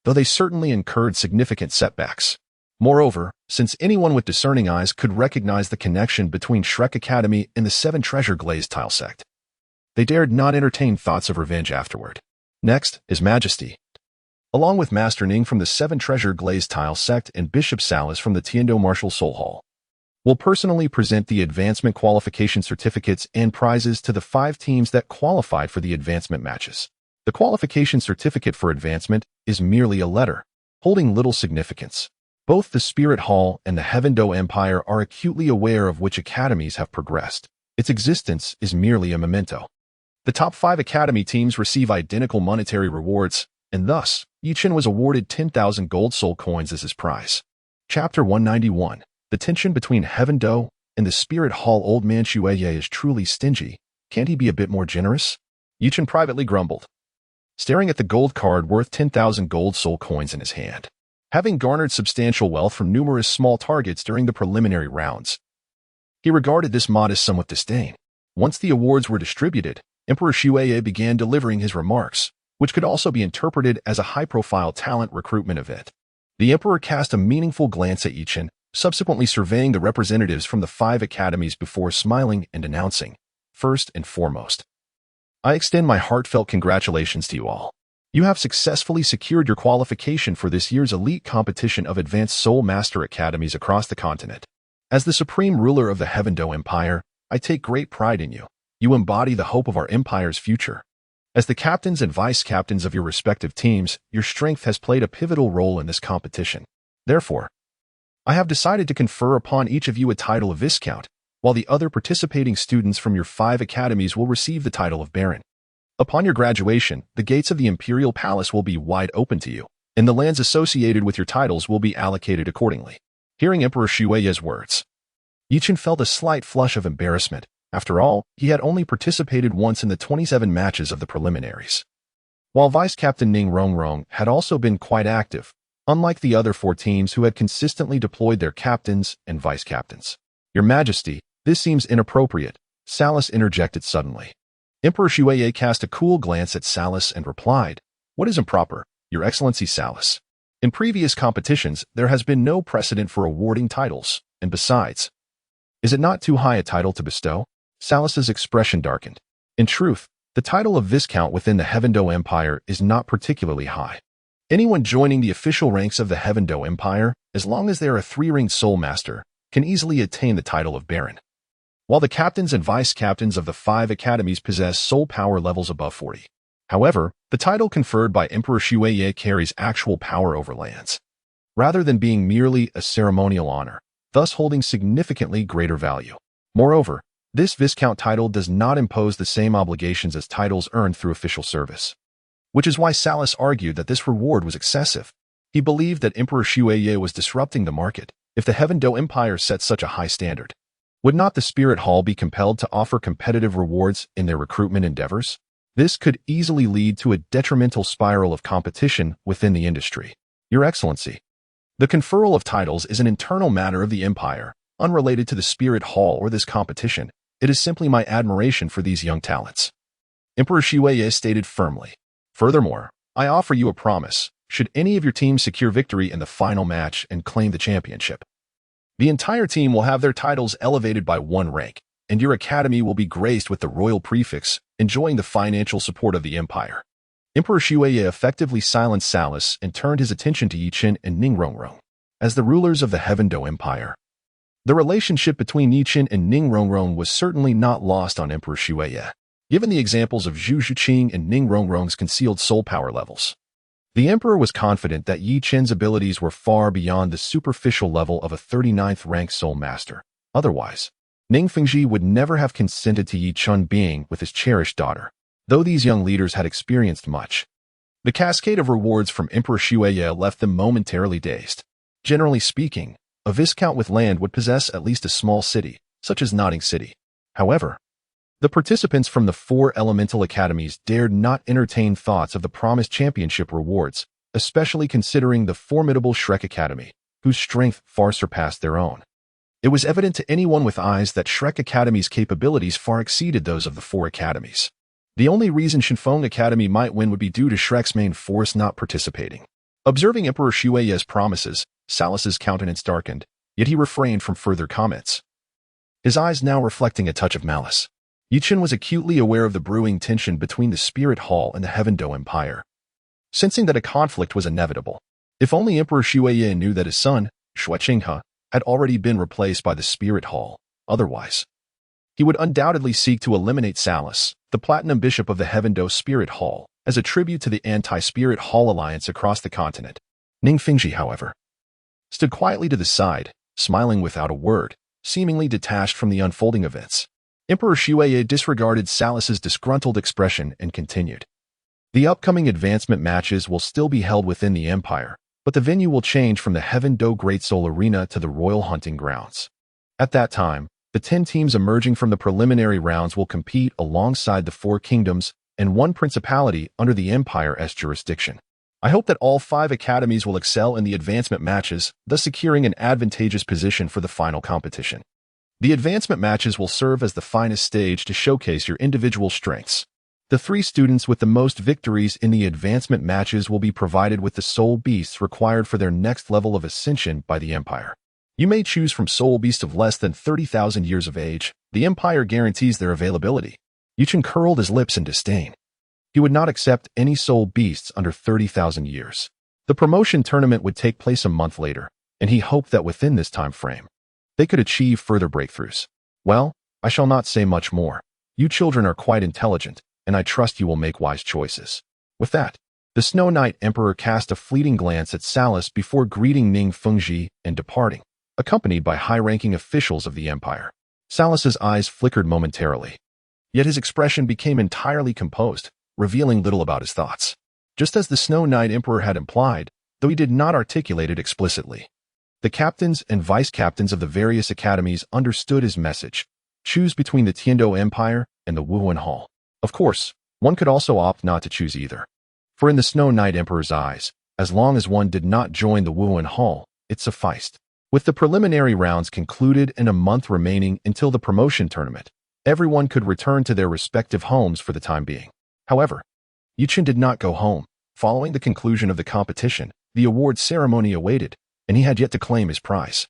though they certainly incurred significant setbacks. Moreover, since anyone with discerning eyes could recognize the connection between Shrek Academy and the 7 Treasure Glazed Tile sect, they dared not entertain thoughts of revenge afterward. Next, His Majesty, along with Master Ning from the 7 Treasure Glazed Tile sect and Bishop Salas from the Tiando Martial Soul Hall, will personally present the advancement qualification certificates and prizes to the 5 teams that qualified for the advancement matches. The qualification certificate for advancement is merely a letter, holding little significance. Both the Spirit Hall and the Heavendo Empire are acutely aware of which academies have progressed. Its existence is merely a memento. The top 5 academy teams receive identical monetary rewards, and thus, Yi Chen was awarded 10,000 gold soul coins as his prize. Chapter 191. The tension between Heavendo and the Spirit Hall. Old man Shueye is truly stingy. Can't he be a bit more generous? Yi Chen privately grumbled, staring at the gold card worth 10,000 gold soul coins in his hand. Having garnered substantial wealth from numerous small targets during the preliminary rounds, he regarded this modest sum with disdain. Once the awards were distributed, Emperor Shueye began delivering his remarks, which could also be interpreted as a high-profile talent recruitment event. The Emperor cast a meaningful glance at Yi Chen, subsequently surveying the representatives from the 5 academies before smiling and announcing, "First and foremost, I extend my heartfelt congratulations to you all. You have successfully secured your qualification for this year's elite competition of advanced Soul Master Academies across the continent. As the supreme ruler of the Heavendo Empire, I take great pride in you. You embody the hope of our empire's future. As the captains and vice-captains of your respective teams, your strength has played a pivotal role in this competition. Therefore, I have decided to confer upon each of you a title of Viscount, while the other participating students from your 5 academies will receive the title of Baron. Upon your graduation, the gates of the Imperial Palace will be wide open to you, and the lands associated with your titles will be allocated accordingly." Hearing Emperor Shueye's words, Yi Chen felt a slight flush of embarrassment. After all, he had only participated once in the 27 matches of the preliminaries, while Vice-Captain Ning Rongrong had also been quite active, unlike the other 4 teams who had consistently deployed their captains and vice-captains. "Your Majesty, this seems inappropriate," Salas interjected suddenly. Emperor Shueye cast a cool glance at Salas and replied, "What is improper, Your Excellency Salas? In previous competitions, there has been no precedent for awarding titles, and besides, is it not too high a title to bestow?" Salas's expression darkened. In truth, the title of Viscount within the Heavendo Empire is not particularly high. Anyone joining the official ranks of the Heavendo Empire, as long as they are a 3-ringed Soul Master, can easily attain the title of Baron, while the captains and vice-captains of the 5 academies possess soul power levels above 40. However, the title conferred by Emperor Shueye carries actual power over lands, rather than being merely a ceremonial honor, thus holding significantly greater value. Moreover, this Viscount title does not impose the same obligations as titles earned through official service, which is why Salas argued that this reward was excessive. He believed that Emperor Shueye was disrupting the market. If the Heavendo Empire set such a high standard, would not the Spirit Hall be compelled to offer competitive rewards in their recruitment endeavors? This could easily lead to a detrimental spiral of competition within the industry. Your Excellency, the conferral of titles is an internal matter of the Empire, unrelated to the Spirit Hall or this competition. It is simply my admiration for these young talents," Emperor Shueye stated firmly. "Furthermore, I offer you a promise. Should any of your teams secure victory in the final match and claim the championship, the entire team will have their titles elevated by 1 rank, and your academy will be graced with the royal prefix, enjoying the financial support of the Empire." Emperor Shueye effectively silenced Salas and turned his attention to Yi Chen and Ning Rongrong. As the rulers of the Heavendo Empire, the relationship between Yi Chen and Ning Rongrong was certainly not lost on Emperor Shueye. Given the examples of Zhu Zhuqing and Ning Rongrong's concealed soul power levels, the Emperor was confident that Yi Chen's abilities were far beyond the superficial level of a 39th rank Soul Master. Otherwise, Ning Fengji would never have consented to Yi Chen being with his cherished daughter. Though these young leaders had experienced much, The cascade of rewards from Emperor Shueye left them momentarily dazed. Generally speaking, a viscount with land would possess at least a small city, such as Notting City. However, the participants from the 4 elemental academies dared not entertain thoughts of the promised championship rewards, especially considering the formidable Shrek Academy, whose strength far surpassed their own. It was evident to anyone with eyes that Shrek Academy's capabilities far exceeded those of the 4 academies. The only reason Shinfeng Academy might win would be due to Shrek's main force not participating. Observing Emperor Shueye's promises, Salus's countenance darkened, yet he refrained from further comments, his eyes now reflecting a touch of malice. Yichen was acutely aware of the brewing tension between the Spirit Hall and the Heaven Do Empire. Sensing that a conflict was inevitable, if only Emperor Shueye knew that his son, Shueqinghe, had already been replaced by the Spirit Hall, otherwise, he would undoubtedly seek to eliminate Salus, the Platinum Bishop of the Heaven Do Spirit Hall, as a tribute to the anti-Spirit Hall alliance across the continent. Ning Fengji, however, stood quietly to the side, smiling without a word, seemingly detached from the unfolding events. Emperor Shueye disregarded Salus's disgruntled expression and continued. The upcoming advancement matches will still be held within the Empire, but the venue will change from the Heaven Do Great Soul Arena to the Royal Hunting Grounds. At that time, the 10 teams emerging from the preliminary rounds will compete alongside the 4 kingdoms and 1 principality under the Empire's jurisdiction. I hope that all 5 academies will excel in the advancement matches, thus securing an advantageous position for the final competition. The advancement matches will serve as the finest stage to showcase your individual strengths. The 3 students with the most victories in the advancement matches will be provided with the soul beasts required for their next level of ascension by the Empire. You may choose from soul beasts of less than 30,000 years of age. The Empire guarantees their availability. Yichen curled his lips in disdain. He would not accept any soul beasts under 30,000 years. The promotion tournament would take place a month later, and he hoped that within this time frame, they could achieve further breakthroughs. Well, I shall not say much more. You children are quite intelligent, and I trust you will make wise choices. With that, the Snow Knight Emperor cast a fleeting glance at Salus before greeting Ning Fengji and departing, accompanied by high-ranking officials of the Empire. Salus's eyes flickered momentarily, yet his expression became entirely composed, revealing little about his thoughts. Just as the Snow Knight Emperor had implied, though he did not articulate it explicitly. The captains and vice-captains of the various academies understood his message. Choose between the Tiando Empire and the Wuhuan Hall. Of course, one could also opt not to choose either. For in the Snow Knight Emperor's eyes, as long as one did not join the Wuhuan Hall, it sufficed. With the preliminary rounds concluded and a month remaining until the promotion tournament, everyone could return to their respective homes for the time being. However, Yichen did not go home. Following the conclusion of the competition, the award ceremony awaited, and he had yet to claim his prize.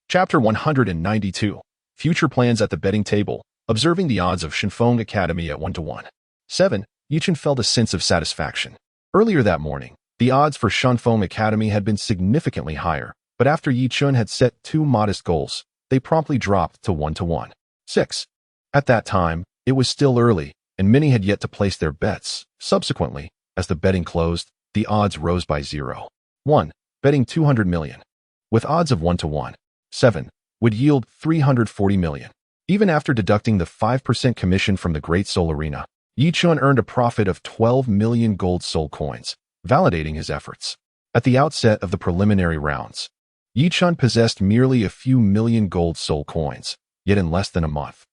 Chapter 192. Future Plans at the Betting Table. Observing the odds of Shinfeng Academy at 1-1. 7. Yichen felt a sense of satisfaction. Earlier that morning, the odds for Shinfeng Academy had been significantly higher, but after Yichen had set 2 modest goals, they promptly dropped to 1-1. 6. At that time, it was still early, and many had yet to place their bets. Subsequently, as the betting closed, the odds rose by 0.1, betting 200 million. With odds of 1-1, 7 would yield 340 million. Even after deducting the 5% commission from the Great Soul Arena, Yichen earned a profit of 12 million gold soul coins, validating his efforts. At the outset of the preliminary rounds, Yichen possessed merely a few million gold soul coins, yet in less than a month,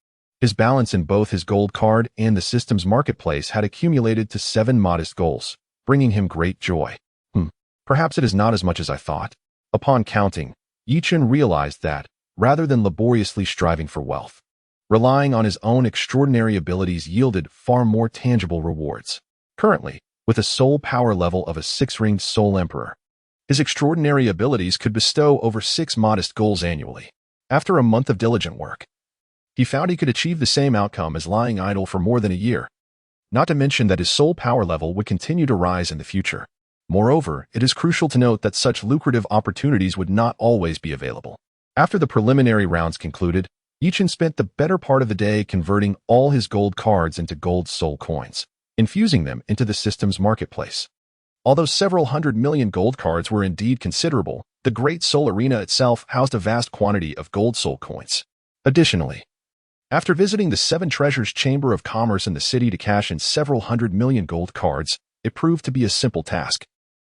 his balance in both his gold card and the system's marketplace had accumulated to 7 modest goals, bringing him great joy. Perhaps it is not as much as I thought. Upon counting, Yichen realized that, rather than laboriously striving for wealth, relying on his own extraordinary abilities yielded far more tangible rewards. Currently, with a soul power level of a 6-ringed soul emperor, his extraordinary abilities could bestow over 6 modest goals annually. After a month of diligent work, he found he could achieve the same outcome as lying idle for more than a year. Not to mention that his soul power level would continue to rise in the future. Moreover, it is crucial to note that such lucrative opportunities would not always be available. After the preliminary rounds concluded, Yichen spent the better part of the day converting all his gold cards into gold soul coins, infusing them into the system's marketplace. Although several 100 million gold cards were indeed considerable, the Great Soul Arena itself housed a vast quantity of gold soul coins. Additionally, after visiting the 7 Treasures Chamber of Commerce in the city to cash in several 100 million gold cards, it proved to be a simple task.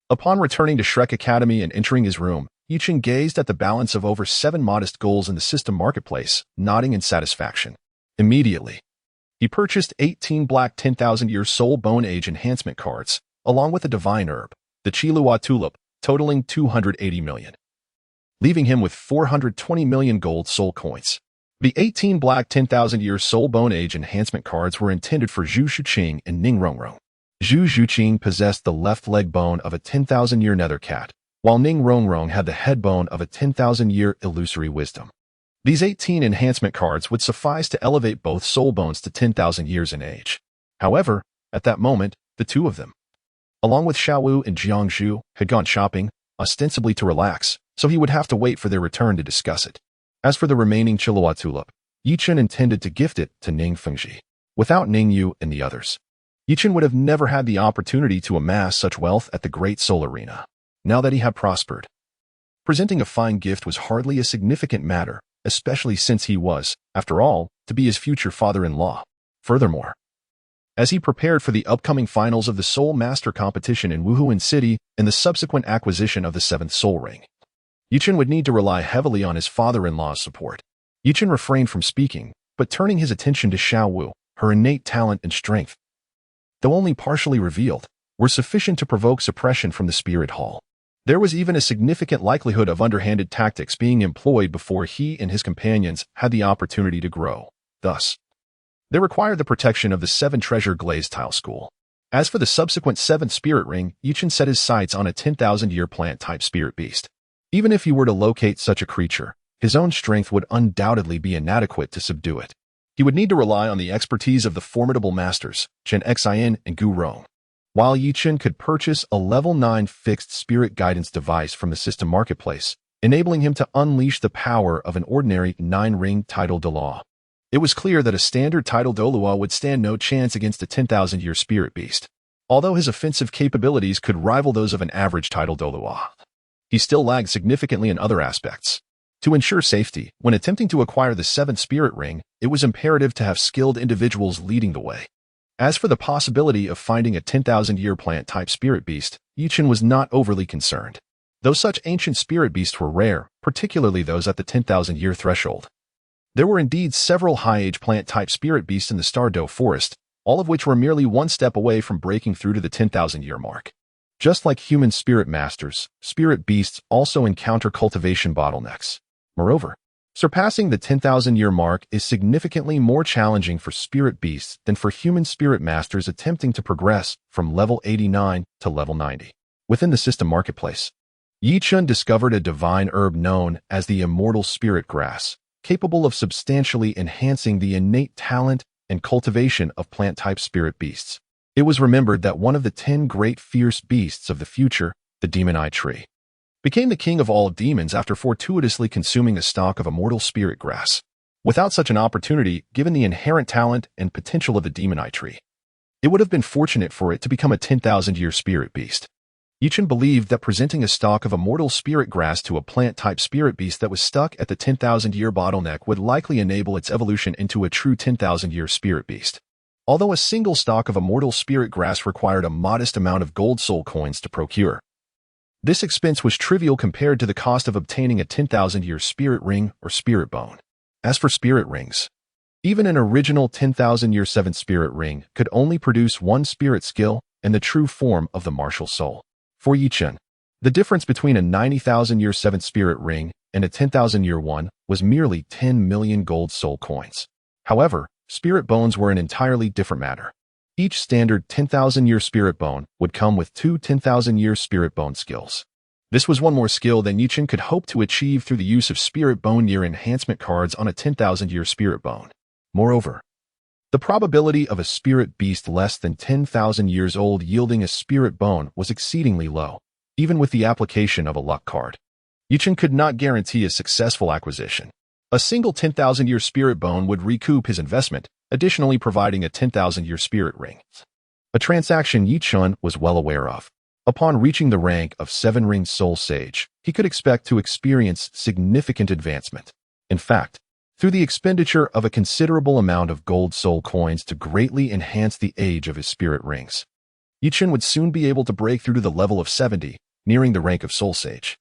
Upon returning to Shrek Academy and entering his room, Yichen gazed at the balance of over 7 modest goals in the system marketplace, nodding in satisfaction. Immediately, he purchased 18 black 10,000-year Soul Bone Age enhancement cards, along with a divine herb, the Chilua Tulip, totaling 280 million, leaving him with 420 million gold soul coins. The 18 black 10,000-year Soul Bone Age enhancement cards were intended for Zhu Shuqing and Ning Rongrong. Zhu Shuqing possessed the left leg bone of a 10,000-year nether cat, while Ning Rongrong had the head bone of a 10,000-year illusory wisdom. These 18 enhancement cards would suffice to elevate both soul bones to 10,000 years in age. However, at that moment, the two of them, along with Xiaowu and Jiangzhu, had gone shopping, ostensibly to relax, so he would have to wait for their return to discuss it. As for the remaining Chilua Tulip, Yichen intended to gift it to Ning Fengji. Without Ning Yu and the others, Yichen would have never had the opportunity to amass such wealth at the Great Soul Arena. Now that he had prospered, presenting a fine gift was hardly a significant matter, especially since he was, after all, to be his future father-in-law. Furthermore, as he prepared for the upcoming finals of the Soul Master competition in Wuhuan City and the subsequent acquisition of the 7th Soul Ring, Yichen would need to rely heavily on his father-in-law's support. Yichen refrained from speaking, but turning his attention to Xiaowu, her innate talent and strength, though only partially revealed, were sufficient to provoke suppression from the Spirit Hall. There was even a significant likelihood of underhanded tactics being employed before he and his companions had the opportunity to grow. Thus, they required the protection of the 7 Treasure Glazed Tile School. As for the subsequent 7th Spirit Ring, Yichen set his sights on a 10,000-year plant-type spirit beast. Even if he were to locate such a creature, his own strength would undoubtedly be inadequate to subdue it. He would need to rely on the expertise of the formidable masters, Chen Xian and Gu Rong. While Yichen could purchase a level 9 fixed spirit guidance device from the system marketplace, enabling him to unleash the power of an ordinary 9-ring tidal Douluo, it was clear that a standard tidal Douluo would stand no chance against a 10,000-year spirit beast. Although his offensive capabilities could rival those of an average tidal Douluo, he still lagged significantly in other aspects. To ensure safety, when attempting to acquire the 7th Spirit Ring, it was imperative to have skilled individuals leading the way. As for the possibility of finding a 10,000-year plant-type spirit beast, Yichen was not overly concerned. Though such ancient spirit beasts were rare, particularly those at the 10,000-year threshold, there were indeed several high-age plant-type spirit beasts in the Stardow Forest, all of which were merely one step away from breaking through to the 10,000-year mark. Just like human spirit masters, spirit beasts also encounter cultivation bottlenecks. Moreover, surpassing the 10,000-year mark is significantly more challenging for spirit beasts than for human spirit masters attempting to progress from level 89 to level 90. Within the system marketplace, Yichen discovered a divine herb known as the Immortal Spirit Grass, capable of substantially enhancing the innate talent and cultivation of plant-type spirit beasts. It was remembered that one of the 10 great fierce beasts of the future, the Demon Eye Tree, became the king of all demons after fortuitously consuming a stalk of immortal spirit grass. Without such an opportunity, given the inherent talent and potential of the Demon Eye Tree, it would have been fortunate for it to become a 10,000-year spirit beast. Yichen believed that presenting a stalk of immortal spirit grass to a plant-type spirit beast that was stuck at the 10,000-year bottleneck would likely enable its evolution into a true 10,000-year spirit beast. Although a single stalk of immortal spirit grass required a modest amount of gold soul coins to procure, this expense was trivial compared to the cost of obtaining a 10,000-year spirit ring or spirit bone. As for spirit rings, even an original 10,000-year 7th spirit ring could only produce one spirit skill and the true form of the martial soul. For Yichen, the difference between a 90,000-year 7th spirit ring and a 10,000-year one was merely 10 million gold soul coins. However, spirit bones were an entirely different matter. Each standard 10,000-year spirit bone would come with 2 10,000-year spirit bone skills. This was one more skill than Yichen could hope to achieve through the use of spirit bone year enhancement cards on a 10,000-year spirit bone. Moreover, the probability of a spirit beast less than 10,000 years old yielding a spirit bone was exceedingly low, even with the application of a luck card. Yichen could not guarantee a successful acquisition. A single 10,000-year spirit bone would recoup his investment, additionally providing a 10,000-year spirit ring, a transaction Yichen was well aware of. Upon reaching the rank of 7-ringed soul sage, he could expect to experience significant advancement. In fact, through the expenditure of a considerable amount of gold soul coins to greatly enhance the age of his spirit rings, Yichen would soon be able to break through to the level of 70, nearing the rank of Soul Sage.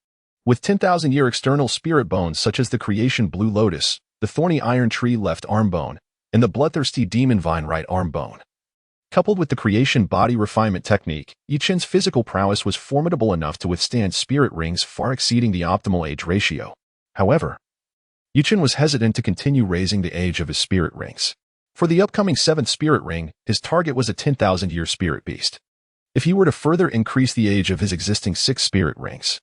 With 10,000-year external spirit bones such as the Creation Blue Lotus, the Thorny Iron Tree left arm bone, and the Bloodthirsty Demon Vine right arm bone. Coupled with the Creation Body Refinement technique, Yichen's physical prowess was formidable enough to withstand spirit rings far exceeding the optimal age ratio. However, Yichen was hesitant to continue raising the age of his spirit rings. For the upcoming 7th spirit ring, his target was a 10,000-year spirit beast. If he were to further increase the age of his existing 6 spirit rings,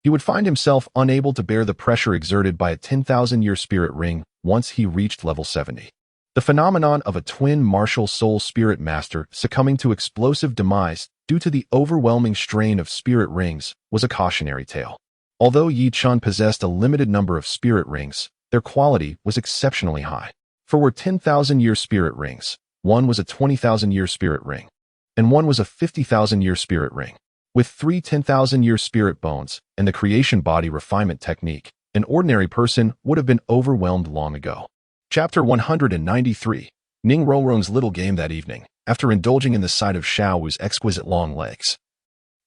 he would find himself unable to bear the pressure exerted by a 10,000-year spirit ring once he reached level 70. The phenomenon of a twin martial soul spirit master succumbing to explosive demise due to the overwhelming strain of spirit rings was a cautionary tale. Although Yichen possessed a limited number of spirit rings, their quality was exceptionally high. For were 10,000-year spirit rings, one was a 20,000-year spirit ring, and one was a 50,000-year spirit ring. With 3 10,000-year spirit bones and the Creation Body Refinement technique, an ordinary person would have been overwhelmed long ago. Chapter 193. Ning Rongrong's little game that evening. After indulging in the sight of Xiao Wu's exquisite long legs,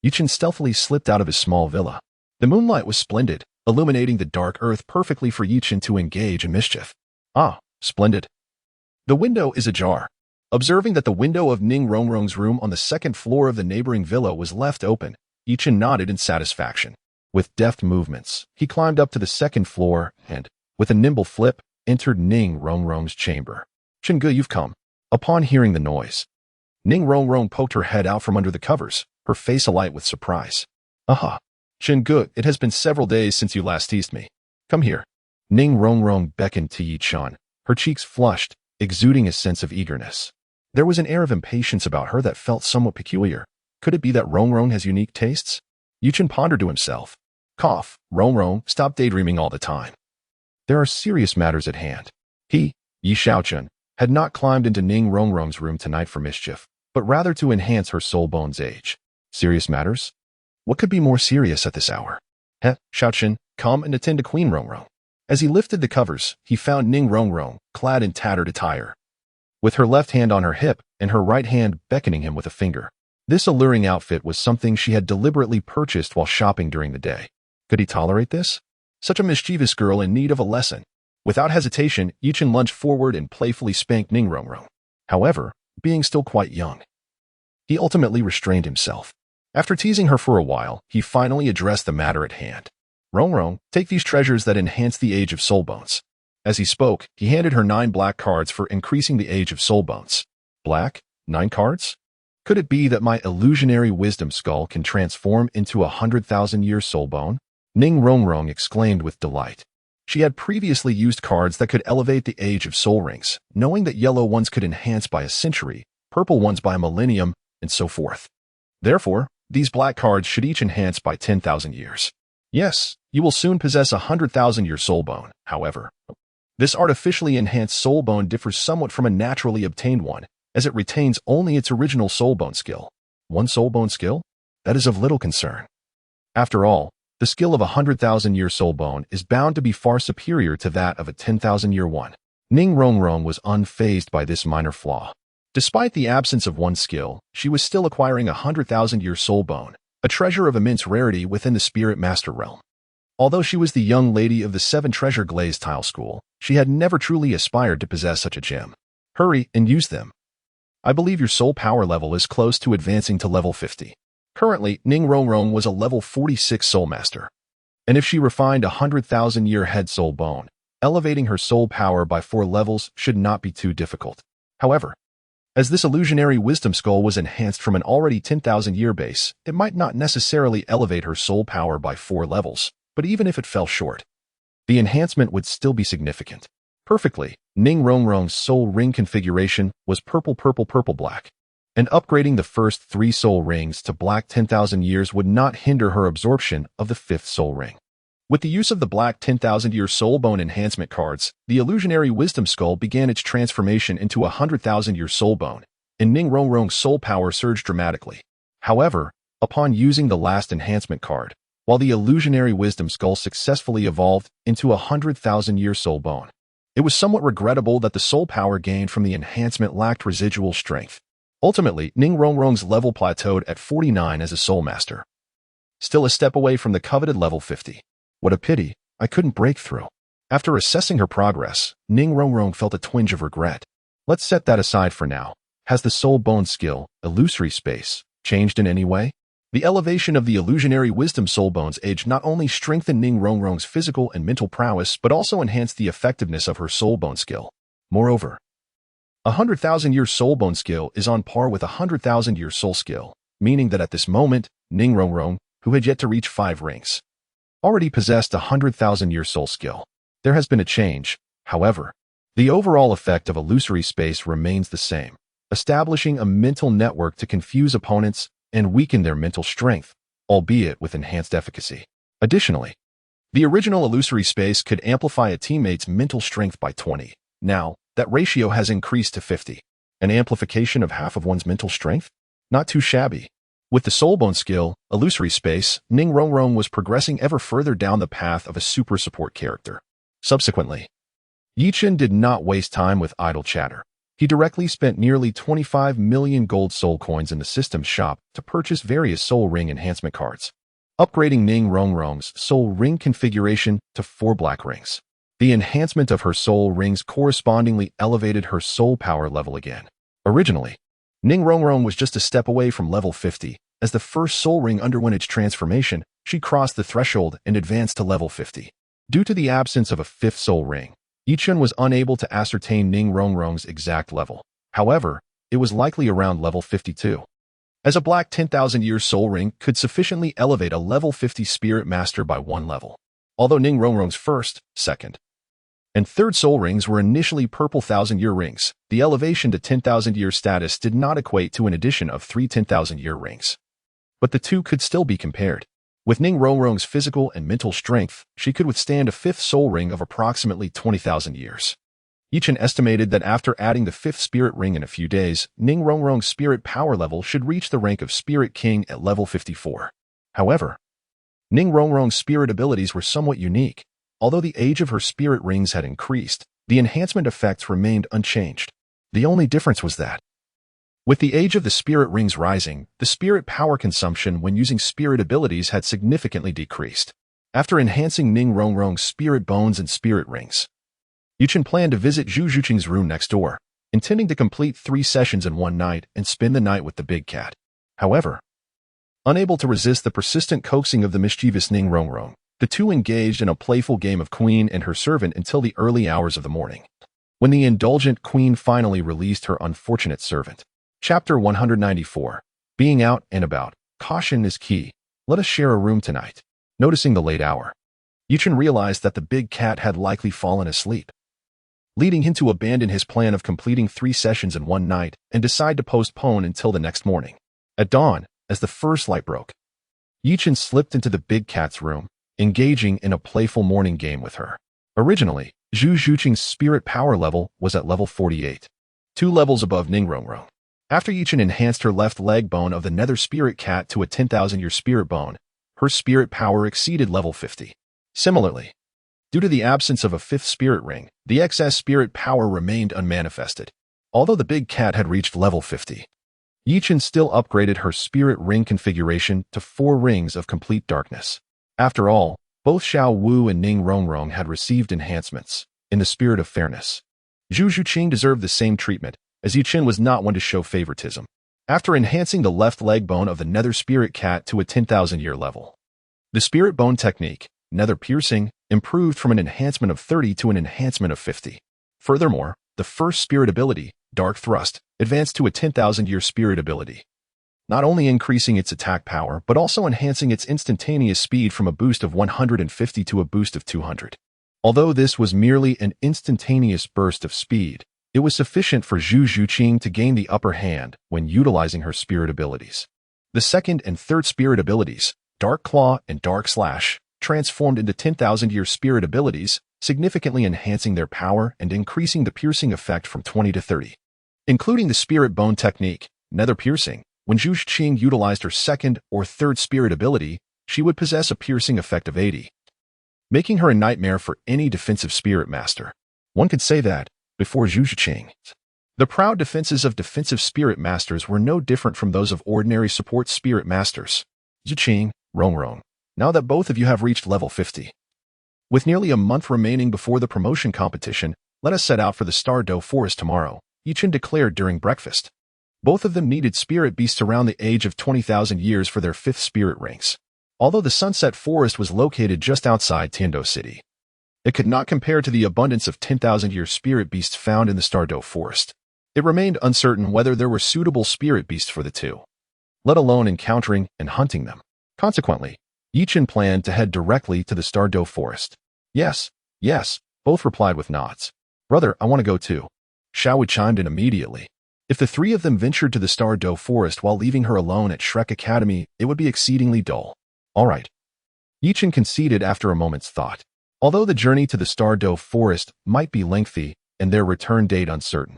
Yichen stealthily slipped out of his small villa. The moonlight was splendid, illuminating the dark earth perfectly for Yichen to engage in mischief. Ah, splendid. The window is ajar. Observing that the window of Ning Rongrong's room on the 2nd floor of the neighboring villa was left open, Yichen nodded in satisfaction. With deft movements, he climbed up to the 2nd floor and, with a nimble flip, entered Ning Rongrong's chamber. "Chengge, you've come." Upon hearing the noise, Ning Rongrong poked her head out from under the covers, her face alight with surprise. "Aha! Chengge, it has been several days since you last teased me. Come here." Ning Rongrong beckoned to Yichen, her cheeks flushed, exuding a sense of eagerness. There was an air of impatience about her that felt somewhat peculiar. Could it be that Rongrong has unique tastes? Yichen pondered to himself. Cough, Rongrong, stop daydreaming all the time. There are serious matters at hand. He, Yi Shaochen, had not climbed into Ning Rongrong's room tonight for mischief, but rather to enhance her soul bone's age. Serious matters? What could be more serious at this hour? Shaochen, come and attend to Queen Rongrong. As he lifted the covers, he found Ning Rongrong, clad in tattered attire, with her left hand on her hip and her right hand beckoning him with a finger. This alluring outfit was something she had deliberately purchased while shopping during the day. Could he tolerate this? Such a mischievous girl in need of a lesson. Without hesitation, Yichen lunged forward and playfully spanked Ning Rongrong. However, being still quite young, he ultimately restrained himself. After teasing her for a while, he finally addressed the matter at hand. "Rongrong, take these treasures that enhance the age of soul bones." As he spoke, he handed her 9 black cards for increasing the age of soul bones. Black? 9 cards? Could it be that my illusionary wisdom skull can transform into a 100,000-year soul bone? Ning Rongrong exclaimed with delight. She had previously used cards that could elevate the age of soul rings, knowing that yellow ones could enhance by a century, purple ones by a millennium, and so forth. Therefore, these black cards should each enhance by 10,000 years. Yes, you will soon possess a 100,000-year soul bone, however. This artificially enhanced soul bone differs somewhat from a naturally obtained one, as it retains only its original soul bone skill. One soul bone skill? That is of little concern. After all, the skill of a 100,000-year soul bone is bound to be far superior to that of a 10,000-year one. Ning Rongrong was unfazed by this minor flaw. Despite the absence of one skill, she was still acquiring a 100,000-year soul bone, a treasure of immense rarity within the spirit master realm. Although she was the young lady of the 7 treasure glazed tile school, she had never truly aspired to possess such a gem. Hurry and use them. I believe your soul power level is close to advancing to level 50. Currently, Ning Rongrong was a level 46 soul master. And if she refined a 100,000-year head soul bone, elevating her soul power by 4 levels should not be too difficult. However, as this illusionary wisdom skull was enhanced from an already 10,000-year base, it might not necessarily elevate her soul power by 4 levels. But even if it fell short, the enhancement would still be significant. Perfectly, Ning Rongrong's soul ring configuration was purple-black, and upgrading the first 3 soul rings to black 10,000 years would not hinder her absorption of the 5th soul ring. With the use of the black 10,000-year soul bone enhancement cards, the illusionary wisdom skull began its transformation into a 100,000-year soul bone, and Ning Rongrong's soul power surged dramatically. However, upon using the last enhancement card, while the illusionary wisdom skull successfully evolved into a 100,000-year soul bone, it was somewhat regrettable that the soul power gained from the enhancement lacked residual strength. Ultimately, Ning Rongrong's level plateaued at 49 as a Soul Master. Still a step away from the coveted level 50. What a pity, I couldn't break through. After assessing her progress, Ning Rongrong felt a twinge of regret. Let's set that aside for now. Has the Soul Bone skill, Illusory Space, changed in any way? The elevation of the Illusionary Wisdom Soul Bone's age not only strengthened Ning Rongrong's physical and mental prowess, but also enhanced the effectiveness of her Soul Bone skill. Moreover, 100,000-year Soul Bone skill is on par with 100,000-year Soul skill, meaning that at this moment, Ning Rongrong, who had yet to reach 5 ranks, already possessed 100,000-year Soul skill. There has been a change, however. The overall effect of Illusory Space remains the same, establishing a mental network to confuse opponents and weaken their mental strength, albeit with enhanced efficacy. Additionally, the original Illusory Space could amplify a teammate's mental strength by 20. Now, that ratio has increased to 50. An amplification of half of one's mental strength? Not too shabby. With the Soul Bone skill, Illusory Space, Ning Rongrong was progressing ever further down the path of a super support character. Subsequently, Yichen did not waste time with idle chatter. He directly spent nearly 25 million gold soul coins in the system's shop to purchase various soul ring enhancement cards, upgrading Ning Rongrong's soul ring configuration to 4 black rings. The enhancement of her soul rings correspondingly elevated her soul power level again. Originally, Ning Rongrong was just a step away from level 50. As the first soul ring underwent its transformation, she crossed the threshold and advanced to level 50. Due to the absence of a 5th soul ring, Yichen was unable to ascertain Ning Rongrong's exact level. However, it was likely around level 52. As a black 10,000-year soul ring could sufficiently elevate a level 50 spirit master by 1 level. Although Ning Rongrong's first, second, and third soul rings were initially purple 1,000-year rings, the elevation to 10,000-year status did not equate to an addition of 3 10,000-year rings. But the two could still be compared. With Ning Rongrong's physical and mental strength, she could withstand a 5th soul ring of approximately 20,000 years. Yichen estimated that after adding the 5th spirit ring in a few days, Ning Rongrong's spirit power level should reach the rank of Spirit King at level 54. However, Ning Rongrong's spirit abilities were somewhat unique. Although the age of her spirit rings had increased, the enhancement effects remained unchanged. The only difference was that, with the age of the spirit rings rising, the spirit power consumption when using spirit abilities had significantly decreased. After enhancing Ning Rongrong's spirit bones and spirit rings, Yichen planned to visit Zhu Zhuqing's room next door, intending to complete 3 sessions in one night and spend the night with the big cat. However, unable to resist the persistent coaxing of the mischievous Ning Rongrong, the two engaged in a playful game of queen and her servant until the early hours of the morning, when the indulgent queen finally released her unfortunate servant. Chapter 194. Being out and about. Caution is key. Let us share a room tonight. Noticing the late hour, Yichen realized that the big cat had likely fallen asleep, leading him to abandon his plan of completing 3 sessions in one night and decide to postpone until the next morning. At dawn, as the first light broke, Yichen slipped into the big cat's room, engaging in a playful morning game with her. Originally, Zhu Zhuqing's spirit power level was at level 48, 2 levels above Ning Rongrong. After Yichen enhanced her left leg bone of the nether spirit cat to a 10,000-year spirit bone, her spirit power exceeded level 50. Similarly, due to the absence of a 5th spirit ring, the excess spirit power remained unmanifested. Although the big cat had reached level 50, Yichen still upgraded her spirit ring configuration to 4 rings of complete darkness. After all, both Xiao Wu and Ning Rongrong had received enhancements. In the spirit of fairness, Zhu Zhuqing deserved the same treatment, as Yichen was not one to show favoritism. After enhancing the left leg bone of the nether spirit cat to a 10,000-year level, the spirit bone technique, nether piercing, improved from an enhancement of 30 to an enhancement of 50. Furthermore, the first spirit ability, Dark Thrust, advanced to a 10,000-year spirit ability, not only increasing its attack power but also enhancing its instantaneous speed from a boost of 150 to a boost of 200. Although this was merely an instantaneous burst of speed, it was sufficient for Zhu Zhuqing to gain the upper hand when utilizing her spirit abilities. The second and third spirit abilities, Dark Claw and Dark Slash, transformed into 10,000-year spirit abilities, significantly enhancing their power and increasing the piercing effect from 20 to 30. Including the spirit bone technique, Nether Piercing, when Zhu Zhuqing utilized her second or third spirit ability, she would possess a piercing effect of 80, making her a nightmare for any defensive spirit master. One could say that, before Zhu Zhuqing, The proud defenses of defensive spirit masters were no different from those of ordinary support spirit masters. Zhiqing, Rongrong, now that both of you have reached level 50. With nearly a month remaining before the promotion competition, let us set out for the Douluo Forest tomorrow, Yichen declared during breakfast. Both of them needed spirit beasts around the age of 20,000 years for their 5th spirit ranks. Although the Sunset Forest was located just outside Douluo City, it could not compare to the abundance of 10,000-year spirit beasts found in the Douluo Forest. It remained uncertain whether there were suitable spirit beasts for the two, let alone encountering and hunting them. Consequently, Yichen planned to head directly to the Douluo Forest. Yes, both replied with nods. Brother, I want to go too. Xiaowu chimed in immediately. If the three of them ventured to the Douluo Forest while leaving her alone at Shrek Academy, it would be exceedingly dull. All right. Yichen conceded after a moment's thought. Although the journey to the Douluo Forest might be lengthy and their return date uncertain,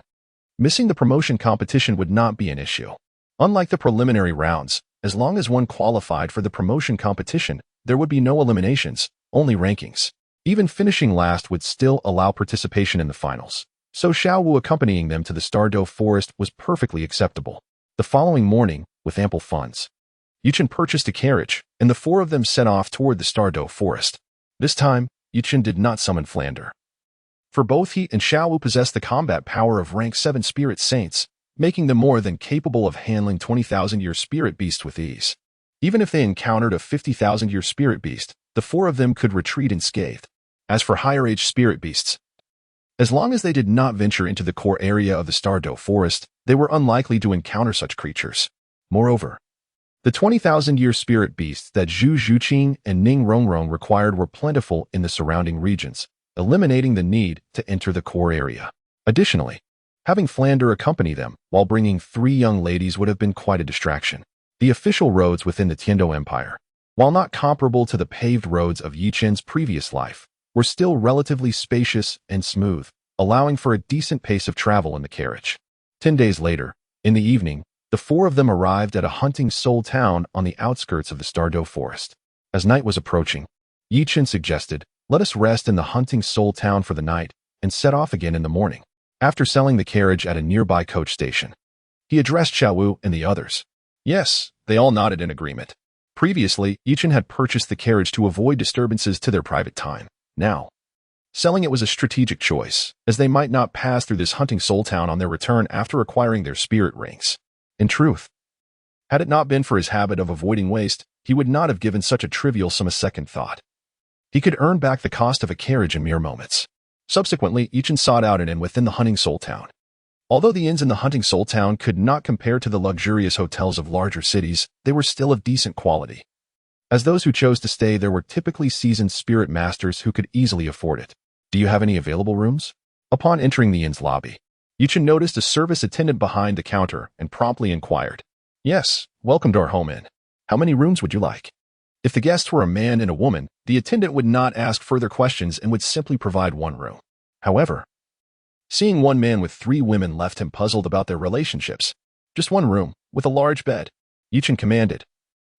missing the promotion competition would not be an issue. Unlike the preliminary rounds, as long as one qualified for the promotion competition, there would be no eliminations, only rankings. Even finishing last would still allow participation in the finals. So Xiaowu accompanying them to the Douluo Forest was perfectly acceptable. The following morning, with ample funds, Yichen purchased a carriage, and the four of them set off toward the Douluo Forest. This time, Yichen did not summon Flander. For both he and Xiaowu possessed the combat power of rank 7 spirit saints, making them more than capable of handling 20,000-year spirit beast with ease. Even if they encountered a 50,000-year spirit beast, the four of them could retreat unscathed. As for higher-age spirit beasts, as long as they did not venture into the core area of the Douluo Forest, they were unlikely to encounter such creatures. Moreover, the 20,000-year spirit beasts that Zhu Zhuqing and Ning Rongrong required were plentiful in the surrounding regions, eliminating the need to enter the core area. Additionally, having Flander accompany them while bringing 3 young ladies would have been quite a distraction. The official roads within the Tiando Empire, while not comparable to the paved roads of Yichen's previous life, were still relatively spacious and smooth, allowing for a decent pace of travel in the carriage. 10 days later, in the evening, the four of them arrived at a hunting soul town on the outskirts of the Douluo Forest. As night was approaching, Yichen suggested, let us rest in the hunting soul town for the night and set off again in the morning. After selling the carriage at a nearby coach station, he addressed Xiaowu and the others. Yes, they all nodded in agreement. Previously, Yichen had purchased the carriage to avoid disturbances to their private time. Now, selling it was a strategic choice, as they might not pass through this hunting soul town on their return after acquiring their spirit rings. In truth, had it not been for his habit of avoiding waste, he would not have given such a trivial sum a second thought. He could earn back the cost of a carriage in mere moments. Subsequently, Yichen sought out an inn within the hunting soul town. Although the inns in the hunting soul town could not compare to the luxurious hotels of larger cities, they were still of decent quality. As those who chose to stay there were typically seasoned spirit masters who could easily afford it. Do you have any available rooms? Upon entering the inn's lobby, Yichen noticed a service attendant behind the counter and promptly inquired. Yes, welcome to our home inn. How many rooms would you like? If the guests were a man and a woman, the attendant would not ask further questions and would simply provide one room. However, seeing one man with 3 women left him puzzled about their relationships. Just one room, with a large bed, Yichen commanded,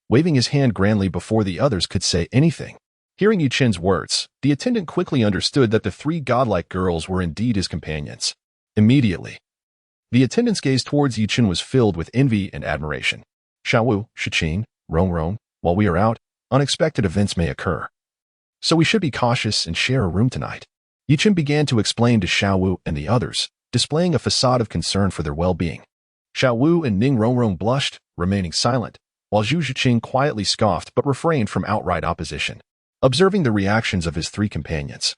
waving his hand grandly before the others could say anything. Hearing Yichen's words, the attendant quickly understood that the 3 godlike girls were indeed his companions. Immediately, the attendant's gaze towards Yichen was filled with envy and admiration. Xiaowu, Shiqing, Rongrong, while we are out, unexpected events may occur. So we should be cautious and share a room tonight. Yichen began to explain to Xiaowu and the others, displaying a facade of concern for their well-being. Xiaowu and Ning Rongrong blushed, remaining silent, while Zhu Zhiqing quietly scoffed but refrained from outright opposition. Observing the reactions of his 3 companions,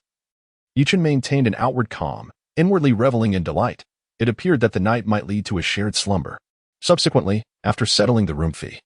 Yichen maintained an outward calm, inwardly reveling in delight. It appeared that the night might lead to a shared slumber. Subsequently, after settling the room fee,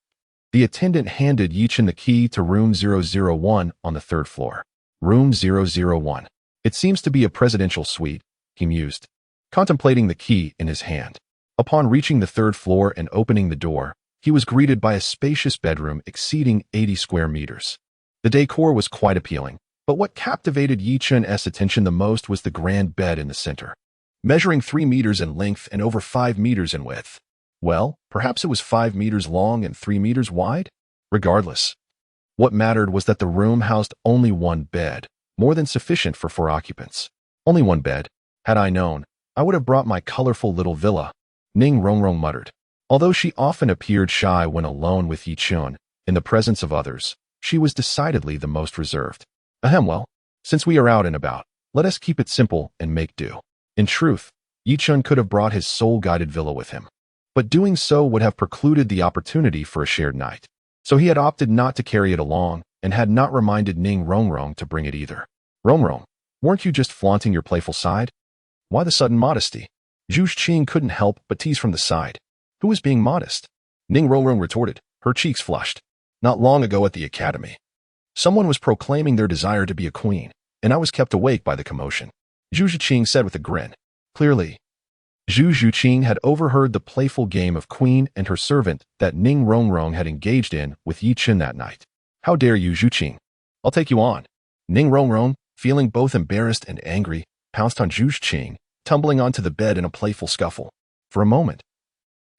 the attendant handed Yichen the key to room 001 on the 3rd floor. Room 001. It seems to be a presidential suite, he mused, contemplating the key in his hand. Upon reaching the 3rd floor and opening the door, he was greeted by a spacious bedroom exceeding 80 square meters. The decor was quite appealing, but what captivated Yichen's attention the most was the grand bed in the center, measuring 3 meters in length and over 5 meters in width. Well, perhaps it was 5 meters long and 3 meters wide? Regardless, what mattered was that the room housed only one bed, more than sufficient for 4 occupants. Only one bed. Had I known, I would have brought my colorful little villa, Ning Rongrong muttered. Although she often appeared shy when alone with Yichun, in the presence of others, she was decidedly the most reserved. Well, since we are out and about, let us keep it simple and make do. In truth, Yichun could have brought his soul-guided villa with him, but doing so would have precluded the opportunity for a shared night. So he had opted not to carry it along and had not reminded Ning Rongrong to bring it either. Rongrong, weren't you just flaunting your playful side? Why the sudden modesty? Zhu Qing couldn't help but tease from the side. Who was being modest? Ning Rongrong retorted, her cheeks flushed. Not long ago at the academy, someone was proclaiming their desire to be a queen, and I was kept awake by the commotion. Zhu Qing said with a grin. Clearly, Zhu Qing had overheard the playful game of queen and her servant that Ning Rongrong had engaged in with Yichun that night. How dare you, Zhu Qing? I'll take you on. Ning Rongrong, feeling both embarrassed and angry, pounced on Zhu Qing, tumbling onto the bed in a playful scuffle. For a moment,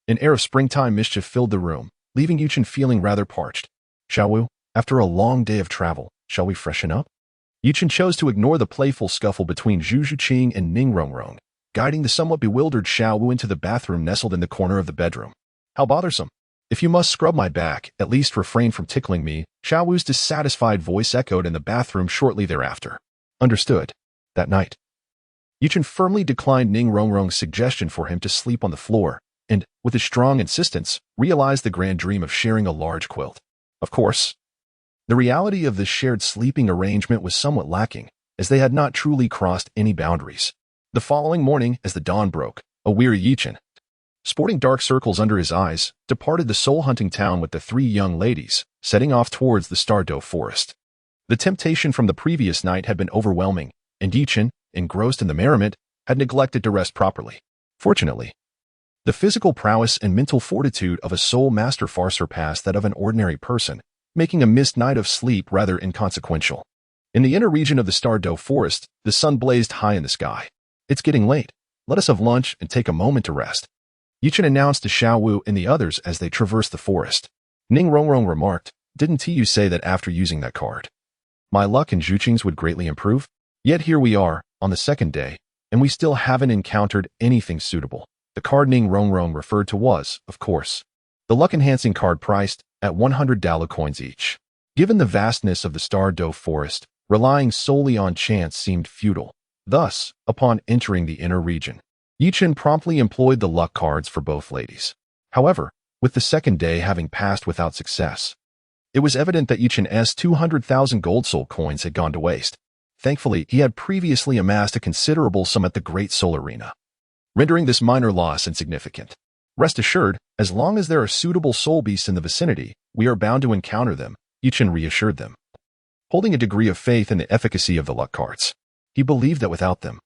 an air of springtime mischief filled the room, leaving Yichun feeling rather parched. Xiaowu, after a long day of travel, shall we freshen up? Yichun chose to ignore the playful scuffle between Zhu Qing and Ning Rongrong, guiding the somewhat bewildered Xiaowu into the bathroom nestled in the corner of the bedroom. How bothersome. If you must scrub my back, at least refrain from tickling me, Xiaowu's dissatisfied voice echoed in the bathroom shortly thereafter. Understood. That night, Yichun firmly declined Ning Rongrong's suggestion for him to sleep on the floor, and, with his strong insistence, realized the grand dream of sharing a large quilt. Of course, the reality of this shared sleeping arrangement was somewhat lacking, as they had not truly crossed any boundaries. The following morning, as the dawn broke, a weary Yichun, sporting dark circles under his eyes, departed the soul-hunting town with the three young ladies, setting off towards the Douluo forest. The temptation from the previous night had been overwhelming, and Yichun, engrossed in the merriment, had neglected to rest properly. Fortunately, the physical prowess and mental fortitude of a soul master far surpassed that of an ordinary person, making a missed night of sleep rather inconsequential. In the inner region of the Douluo forest, the sun blazed high in the sky. It's getting late. Let us have lunch and take a moment to rest, Yichun announced to Xiaowu and the others as they traversed the forest. Ning Rongrong remarked, didn't you say that after using that card, my luck and Zhu Qing's would greatly improve? Yet here we are, on the second day, and we still haven't encountered anything suitable. The card Ning Rongrong referred to was, of course, the luck-enhancing card priced at 100 Douluo coins each. Given the vastness of the Douluo forest, relying solely on chance seemed futile. Thus, upon entering the inner region, Yichun promptly employed the luck cards for both ladies. However, with the second day having passed without success, it was evident that Yichun's 200,000 gold soul coins had gone to waste. Thankfully, he had previously amassed a considerable sum at the Great Soul Arena, rendering this minor loss insignificant. Rest assured, as long as there are suitable soul beasts in the vicinity, we are bound to encounter them, Yichun reassured them. Holding a degree of faith in the efficacy of the luck cards, he believed that without them,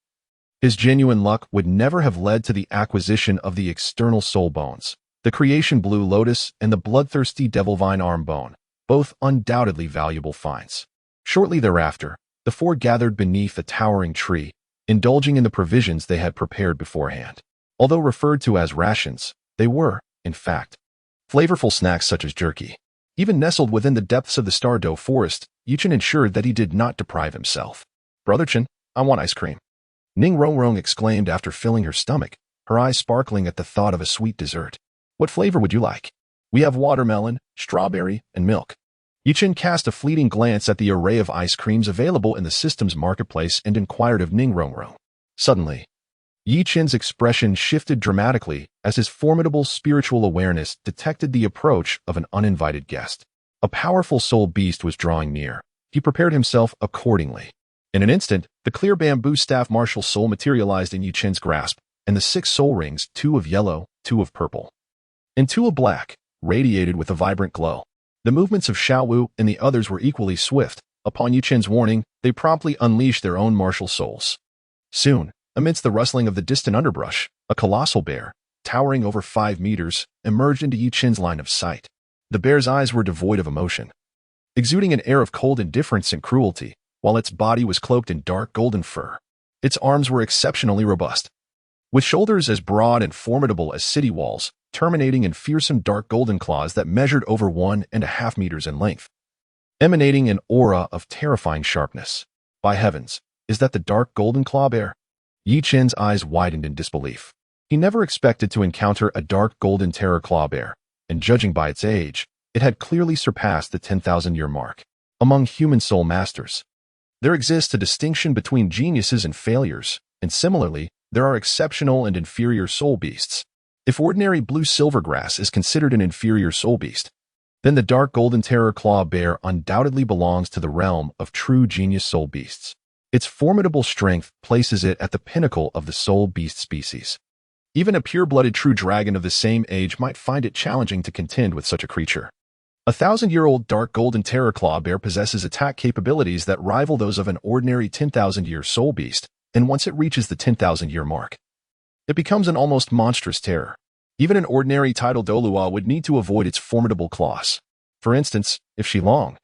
his genuine luck would never have led to the acquisition of the external soul bones, the creation blue lotus and the bloodthirsty devilvine arm bone, both undoubtedly valuable finds. Shortly thereafter, the four gathered beneath a towering tree, indulging in the provisions they had prepared beforehand. Although referred to as rations, they were, in fact, flavorful snacks such as jerky. Even nestled within the depths of the Douluo forest, Yichun ensured that he did not deprive himself. Brother Chen, I want ice cream, Ning Rongrong exclaimed after filling her stomach, her eyes sparkling at the thought of a sweet dessert. What flavor would you like? We have watermelon, strawberry, and milk. Yichun cast a fleeting glance at the array of ice creams available in the system's marketplace and inquired of Ning Rongrong. Suddenly, Yichun's expression shifted dramatically as his formidable spiritual awareness detected the approach of an uninvited guest. A powerful soul beast was drawing near. He prepared himself accordingly. In an instant, the clear bamboo staff martial soul materialized in Yichun's grasp, and the 6 soul rings, 2 of yellow, 2 of purple, and 2 of black, radiated with a vibrant glow. The movements of Xiaowu and the others were equally swift. Upon Yichun's warning, they promptly unleashed their own martial souls. Soon, amidst the rustling of the distant underbrush, a colossal bear, towering over 5 meters, emerged into Yichun's line of sight. The bear's eyes were devoid of emotion, exuding an air of cold indifference and cruelty, while its body was cloaked in dark golden fur. Its arms were exceptionally robust, with shoulders as broad and formidable as city walls, terminating in fearsome dark golden claws that measured over 1.5 meters in length, emanating an aura of terrifying sharpness. By heavens, is that the dark golden claw bear? Yi Chen's eyes widened in disbelief. He never expected to encounter a dark golden terror claw bear, and judging by its age, it had clearly surpassed the 10,000-year mark. Among human soul masters, there exists a distinction between geniuses and failures, and similarly, there are exceptional and inferior soul beasts. If ordinary blue silvergrass is considered an inferior soul beast, then the dark golden terror claw bear undoubtedly belongs to the realm of true genius soul beasts. Its formidable strength places it at the pinnacle of the soul beast species. Even a pure-blooded true dragon of the same age might find it challenging to contend with such a creature. A 1,000-year-old dark golden terror claw bear possesses attack capabilities that rival those of an ordinary 10,000-year soul beast, and once it reaches the 10,000-year mark, it becomes an almost monstrous terror. Even an ordinary tidal Douluo would need to avoid its formidable claws. For instance, if Shilong,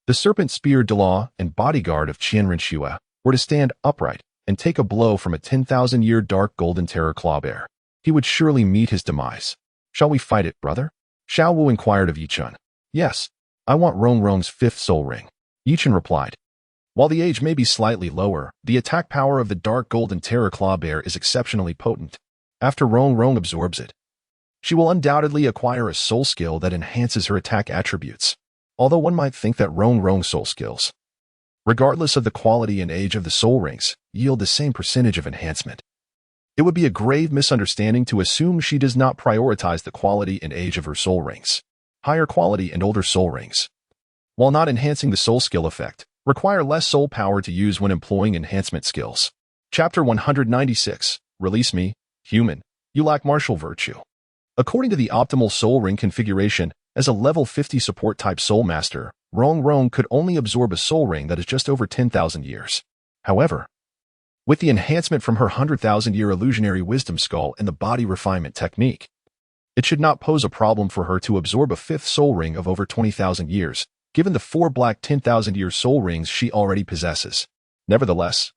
the serpent spear Douluo and bodyguard of Qianren Shue, were to stand upright and take a blow from a 10,000-year dark golden terror claw bear, he would surely meet his demise. Shall we fight it, brother? Xiao Wu inquired of Yichun. Yes, I want Rong Rong's 5th soul ring. Yichun replied. While the age may be slightly lower, the attack power of the dark golden terror claw bear is exceptionally potent. After Rong Rong absorbs it, she will undoubtedly acquire a soul skill that enhances her attack attributes. Although one might think that Rong Rong's soul skills, regardless of the quality and age of the soul rings, yield the same percentage of enhancement, it would be a grave misunderstanding to assume she does not prioritize the quality and age of her soul rings. Higher quality and older soul rings, while not enhancing the soul skill effect, require less soul power to use when employing enhancement skills. Chapter 196. Release me, human. You lack martial virtue. According to the optimal soul ring configuration, as a level 50 support type soul master, Rong Rong could only absorb a soul ring that is just over 10,000 years. However, with the enhancement from her 100,000-year illusionary wisdom skull and the body refinement technique, it should not pose a problem for her to absorb a 5th soul ring of over 20,000 years, given the 4 black 10,000-year soul rings she already possesses. Nevertheless,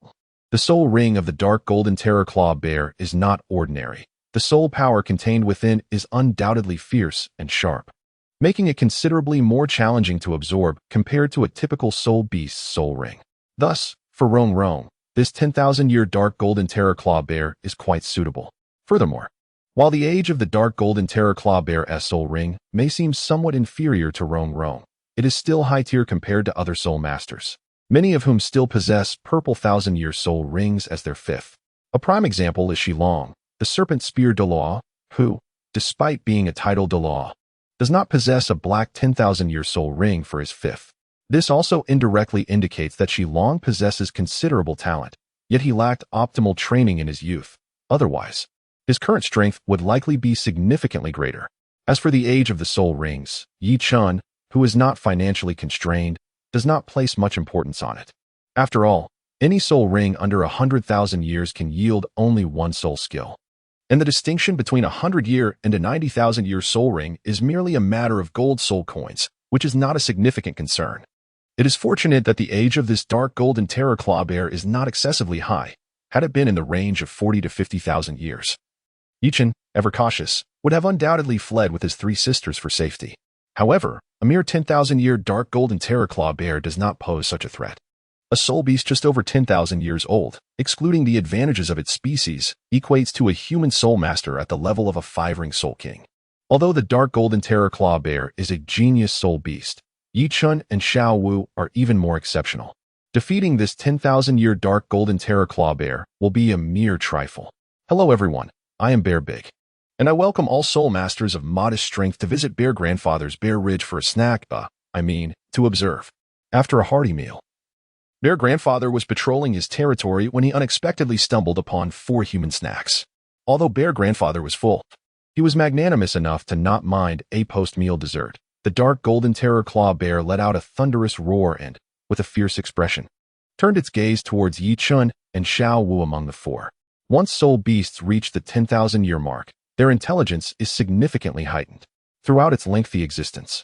the soul ring of the dark golden terror claw bear is not ordinary. The soul power contained within is undoubtedly fierce and sharp, making it considerably more challenging to absorb compared to a typical soul beast's soul ring. Thus, for Rong Rong, this 10,000-year dark golden terror claw bear is quite suitable. Furthermore, while the age of the dark golden terror claw bear's soul ring may seem somewhat inferior to Rong Rong, it is still high tier compared to other soul masters, many of whom still possess purple 1,000-year soul rings as their 5th. A prime example is Shilong, the serpent spear Douluo, who, despite being a tidal Douluo, does not possess a black 10,000-year soul ring for his 5th. This also indirectly indicates that Shilong possesses considerable talent, yet he lacked optimal training in his youth. Otherwise, his current strength would likely be significantly greater. As for the age of the soul rings, Yi Chun, who is not financially constrained, does not place much importance on it. After all, any soul ring under 100,000 years can yield only one soul skill. And the distinction between a 100-year and a 90,000-year soul ring is merely a matter of gold soul coins, which is not a significant concern. It is fortunate that the age of this dark golden terror claw bear is not excessively high. Had it been in the range of 40 to 50,000 years, Yichun, ever cautious, would have undoubtedly fled with his 3 sisters for safety. However, a mere 10,000-year dark golden terror claw bear does not pose such a threat. A soul beast just over 10,000 years old, excluding the advantages of its species, equates to a human soul master at the level of a 5-ring soul king. Although the dark golden terror claw bear is a genius soul beast, Yichun and Xiao Wu are even more exceptional. Defeating this 10,000-year dark golden terror claw bear will be a mere trifle. Hello everyone, I am Bear Big, and I welcome all soul masters of modest strength to visit Bear Grandfather's Bear Ridge for a snack, to observe. After a hearty meal, Bear Grandfather was patrolling his territory when he unexpectedly stumbled upon 4 human snacks. Although Bear Grandfather was full, he was magnanimous enough to not mind a post-meal dessert. The dark golden terror claw bear let out a thunderous roar and, with a fierce expression, turned its gaze towards Yichun and Xiao Wu among the 4. Once soul beasts reach the 10,000-year mark, their intelligence is significantly heightened. Throughout its lengthy existence,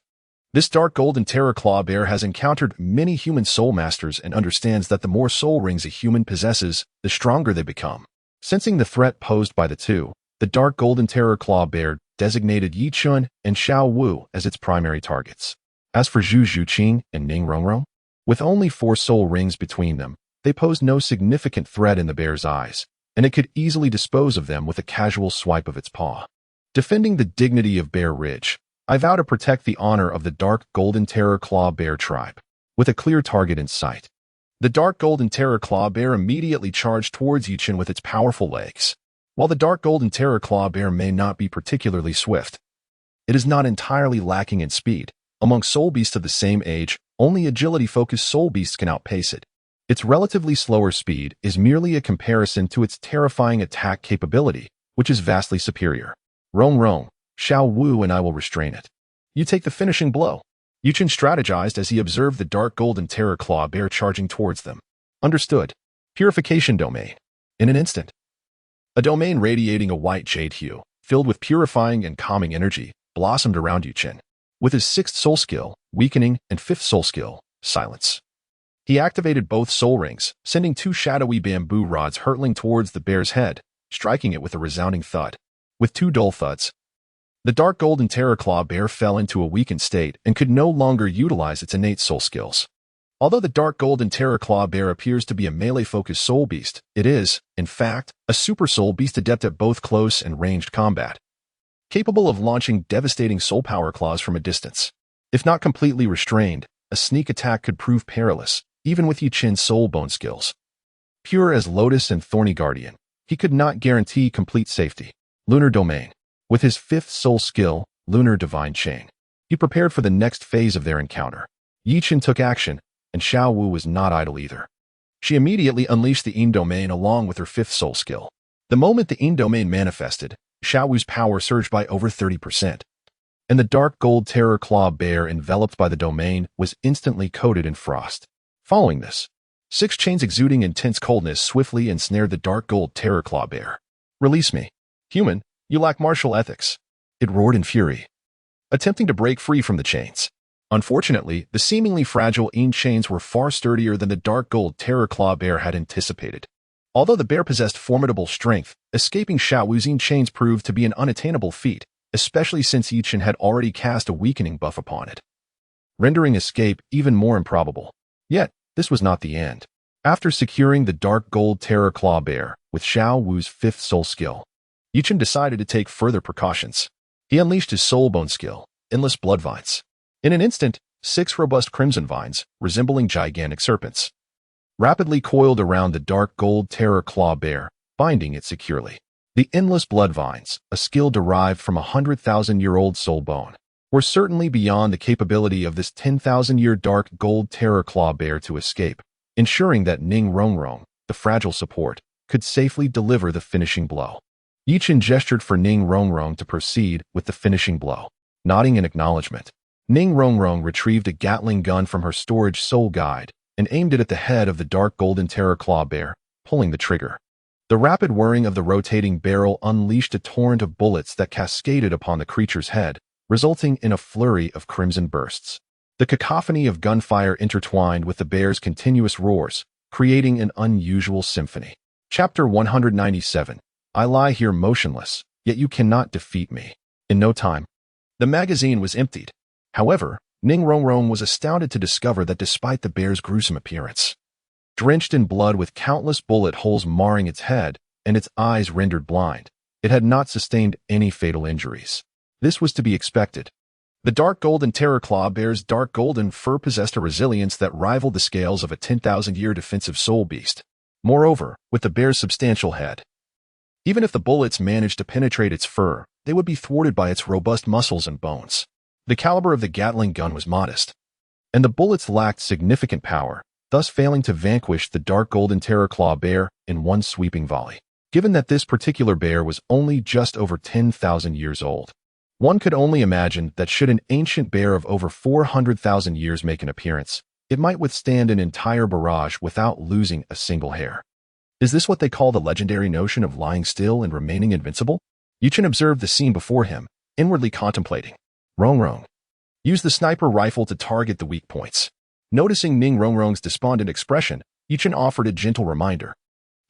this dark golden terror claw bear has encountered many human soul masters and understands that the more soul rings a human possesses, the stronger they become. Sensing the threat posed by the 2, the dark golden terror claw bear designated Yichun and Xiao Wu as its primary targets. As for Zhu Zhuqing and Ning Rongrong, with only 4 soul rings between them, they pose no significant threat in the bear's eyes. and it could easily dispose of them with a casual swipe of its paw. Defending the dignity of Bear Ridge, I vow to protect the honor of the Dark Golden Terror Claw Bear tribe. With a clear target in sight, the Dark Golden Terror Claw Bear immediately charged towards Yichin with its powerful legs. While the Dark Golden Terror Claw Bear may not be particularly swift, it is not entirely lacking in speed. Among soul beasts of the same age, only agility-focused soul beasts can outpace it. Its relatively slower speed is merely a comparison to its terrifying attack capability, which is vastly superior. Rong Rong, Xiao Wu and I will restrain it. You take the finishing blow. Yuchen strategized as he observed the Dark Golden Terror Claw Bear charging towards them. Understood. Purification Domain. In an instant, a domain radiating a white jade hue, filled with purifying and calming energy, blossomed around Yuchen. With his 6th soul skill, Weakening, and 5th soul skill, Silence, he activated both soul rings, sending 2 shadowy bamboo rods hurtling towards the bear's head, striking it with a resounding thud. With 2 dull thuds, the Dark Golden Terror Claw Bear fell into a weakened state and could no longer utilize its innate soul skills. Although the Dark Golden Terror Claw Bear appears to be a melee-focused soul beast, it is, in fact, a super soul beast adept at both close and ranged combat, capable of launching devastating soul power claws from a distance. If not completely restrained, a sneak attack could prove perilous, even with Yichin's soul bone skills. Pure as Lotus and Thorny Guardian, he could not guarantee complete safety. Lunar Domain. With his 5th soul skill, Lunar Divine Chain, he prepared for the next phase of their encounter. Yichin took action, and Xiao Wu was not idle either. She immediately unleashed the Yin Domain along with her 5th soul skill. The moment the Yin Domain manifested, Xiao Wu's power surged by over 30%, and the Dark Gold Terror Claw Bear enveloped by the domain was instantly coated in frost. Following this, 6 chains exuding intense coldness swiftly ensnared the Dark Gold Terror Claw Bear. Release me. Human, you lack martial ethics. It roared in fury, attempting to break free from the chains. Unfortunately, the seemingly fragile Yin chains were far sturdier than the Dark Gold Terror Claw Bear had anticipated. Although the bear possessed formidable strength, escaping Xiao Wu's Yin chains proved to be an unattainable feat, especially since Yichin had already cast a weakening buff upon it, rendering escape even more improbable. Yet, this was not the end. After securing the Dark Gold Terror Claw Bear with Xiao Wu's 5th soul skill, Yichin decided to take further precautions. He unleashed his soul bone skill, Endless Blood Vines. In an instant, 6 robust crimson vines, resembling gigantic serpents, rapidly coiled around the Dark Gold Terror Claw Bear, binding it securely. The Endless Blood Vines, a skill derived from a 100,000-year-old soul bone, were certainly beyond the capability of this 10,000-year Dark Gold Terror Claw Bear to escape, ensuring that Ning Rongrong, the fragile support, could safely deliver the finishing blow. Yichin gestured for Ning Rongrong to proceed with the finishing blow. Nodding in acknowledgement, Ning Rongrong retrieved a Gatling gun from her storage soul guide and aimed it at the head of the Dark Golden Terror Claw Bear, pulling the trigger. The rapid whirring of the rotating barrel unleashed a torrent of bullets that cascaded upon the creature's head, resulting in a flurry of crimson bursts. The cacophony of gunfire intertwined with the bear's continuous roars, creating an unusual symphony. Chapter 197. I lie here motionless, yet you cannot defeat me. In no time, the magazine was emptied. However, Ning Rongrong was astounded to discover that despite the bear's gruesome appearance, drenched in blood with countless bullet holes marring its head and its eyes rendered blind, it had not sustained any fatal injuries. This was to be expected. The Dark Golden Terror Claw Bear's dark golden fur possessed a resilience that rivaled the scales of a 10,000-year defensive soul beast. Moreover, with the bear's substantial head, even if the bullets managed to penetrate its fur, they would be thwarted by its robust muscles and bones. The caliber of the Gatling gun was modest, and the bullets lacked significant power, thus failing to vanquish the Dark Golden Terror Claw Bear in one sweeping volley. Given that this particular bear was only just over 10,000 years old, one could only imagine that should an ancient bear of over 400,000 years make an appearance, it might withstand an entire barrage without losing a single hair. Is this what they call the legendary notion of lying still and remaining invincible? Yichin observed the scene before him, inwardly contemplating. Rongrong. Use the sniper rifle to target the weak points. Noticing Ning Rongrong's despondent expression, Yichin offered a gentle reminder.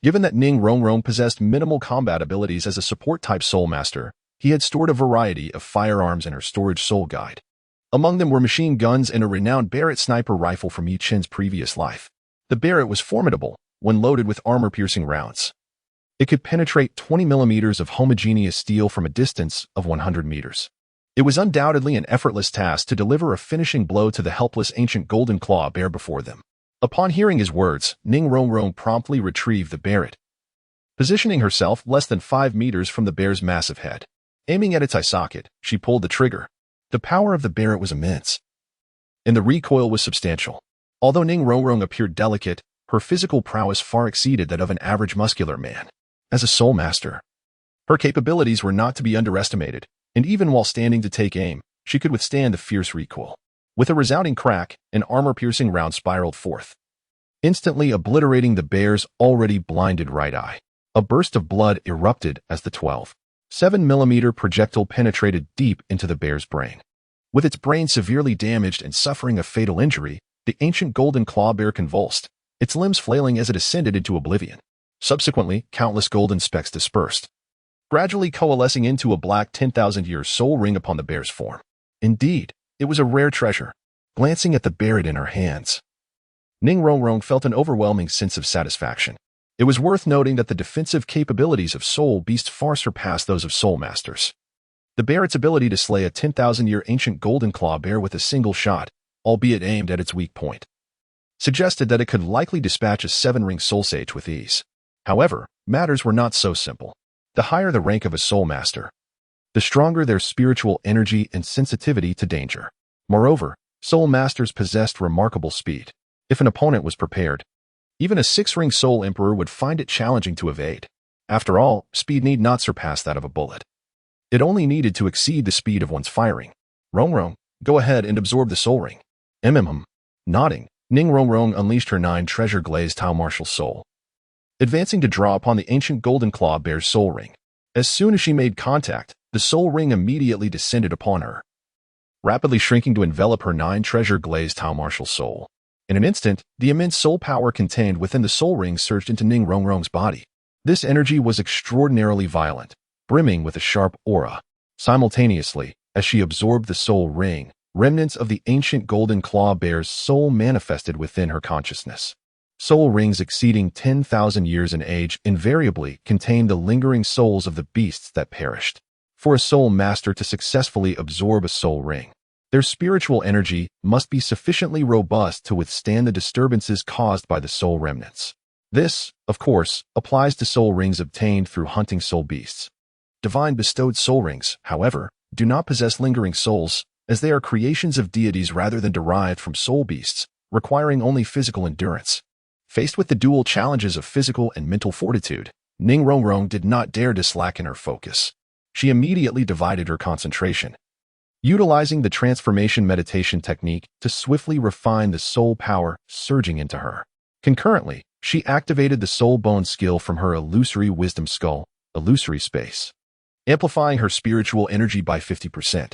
Given that Ning Rongrong possessed minimal combat abilities as a support-type soul master, he had stored a variety of firearms in her storage soul guide. Among them were machine guns and a renowned Barrett sniper rifle from Yichin's previous life. The Barrett was formidable when loaded with armor-piercing rounds, It could penetrate 20 millimeters of homogeneous steel from a distance of 100 meters. It was undoubtedly an effortless task to deliver a finishing blow to the helpless ancient golden claw bear before them. Upon hearing his words, Ning Rongrong promptly retrieved the barret, positioning herself less than 5 meters from the bear's massive head. Aiming at its eye socket, she pulled the trigger. The power of the barret was immense, and the recoil was substantial. Although Ning Rongrong appeared delicate, her physical prowess far exceeded that of an average muscular man. As a soul master, her capabilities were not to be underestimated, and even while standing to take aim, she could withstand the fierce recoil. With a resounding crack, an armor-piercing round spiraled forth, instantly obliterating the bear's already blinded right eye. A burst of blood erupted as the 12.7 projectile penetrated deep into the bear's brain. With its brain severely damaged and suffering a fatal injury, the ancient golden claw bear convulsed, its limbs flailing as it ascended into oblivion. Subsequently, countless golden specks dispersed, gradually coalescing into a black 10,000-year soul ring upon the bear's form. Indeed, it was a rare treasure. Glancing at the barret in her hands, Ning Rongrong felt an overwhelming sense of satisfaction. It was worth noting that the defensive capabilities of soul beasts far surpassed those of soul masters. The barret's ability to slay a 10,000-year ancient golden claw bear with a single shot, albeit aimed at its weak point, suggested that it could likely dispatch a 7-ring soul sage with ease. However, matters were not so simple. The higher the rank of a soul master, the stronger their spiritual energy and sensitivity to danger. Moreover, soul masters possessed remarkable speed. If an opponent was prepared, even a 6-ring soul emperor would find it challenging to evade. After all, speed need not surpass that of a bullet. It only needed to exceed the speed of one's firing. Rongrong, go ahead and absorb the soul ring. Nodding, Ning Rongrong unleashed her 9 treasure-glazed Tao martial soul, advancing to draw upon the ancient golden claw bear's soul ring. As soon as she made contact, the soul ring immediately descended upon her, rapidly shrinking to envelop her 9 treasure-glazed Tao martial soul. In an instant, the immense soul power contained within the soul ring surged into Ning Rongrong's body. This energy was extraordinarily violent, brimming with a sharp aura. Simultaneously, as she absorbed the soul ring, remnants of the ancient golden claw bear's soul manifested within her consciousness. Soul rings exceeding 10,000 years in age invariably contain the lingering souls of the beasts that perished. For a soul master to successfully absorb a soul ring, their spiritual energy must be sufficiently robust to withstand the disturbances caused by the soul remnants. This, of course, applies to soul rings obtained through hunting soul beasts. Divine bestowed soul rings, however, do not possess lingering souls, as they are creations of deities rather than derived from soul beasts, requiring only physical endurance. Faced with the dual challenges of physical and mental fortitude, Ning Rongrong did not dare to slacken her focus. She immediately divided her concentration, utilizing the transformation meditation technique to swiftly refine the soul power surging into her. Concurrently, she activated the soul bone skill from her illusory wisdom skull, illusory space, amplifying her spiritual energy by 50%.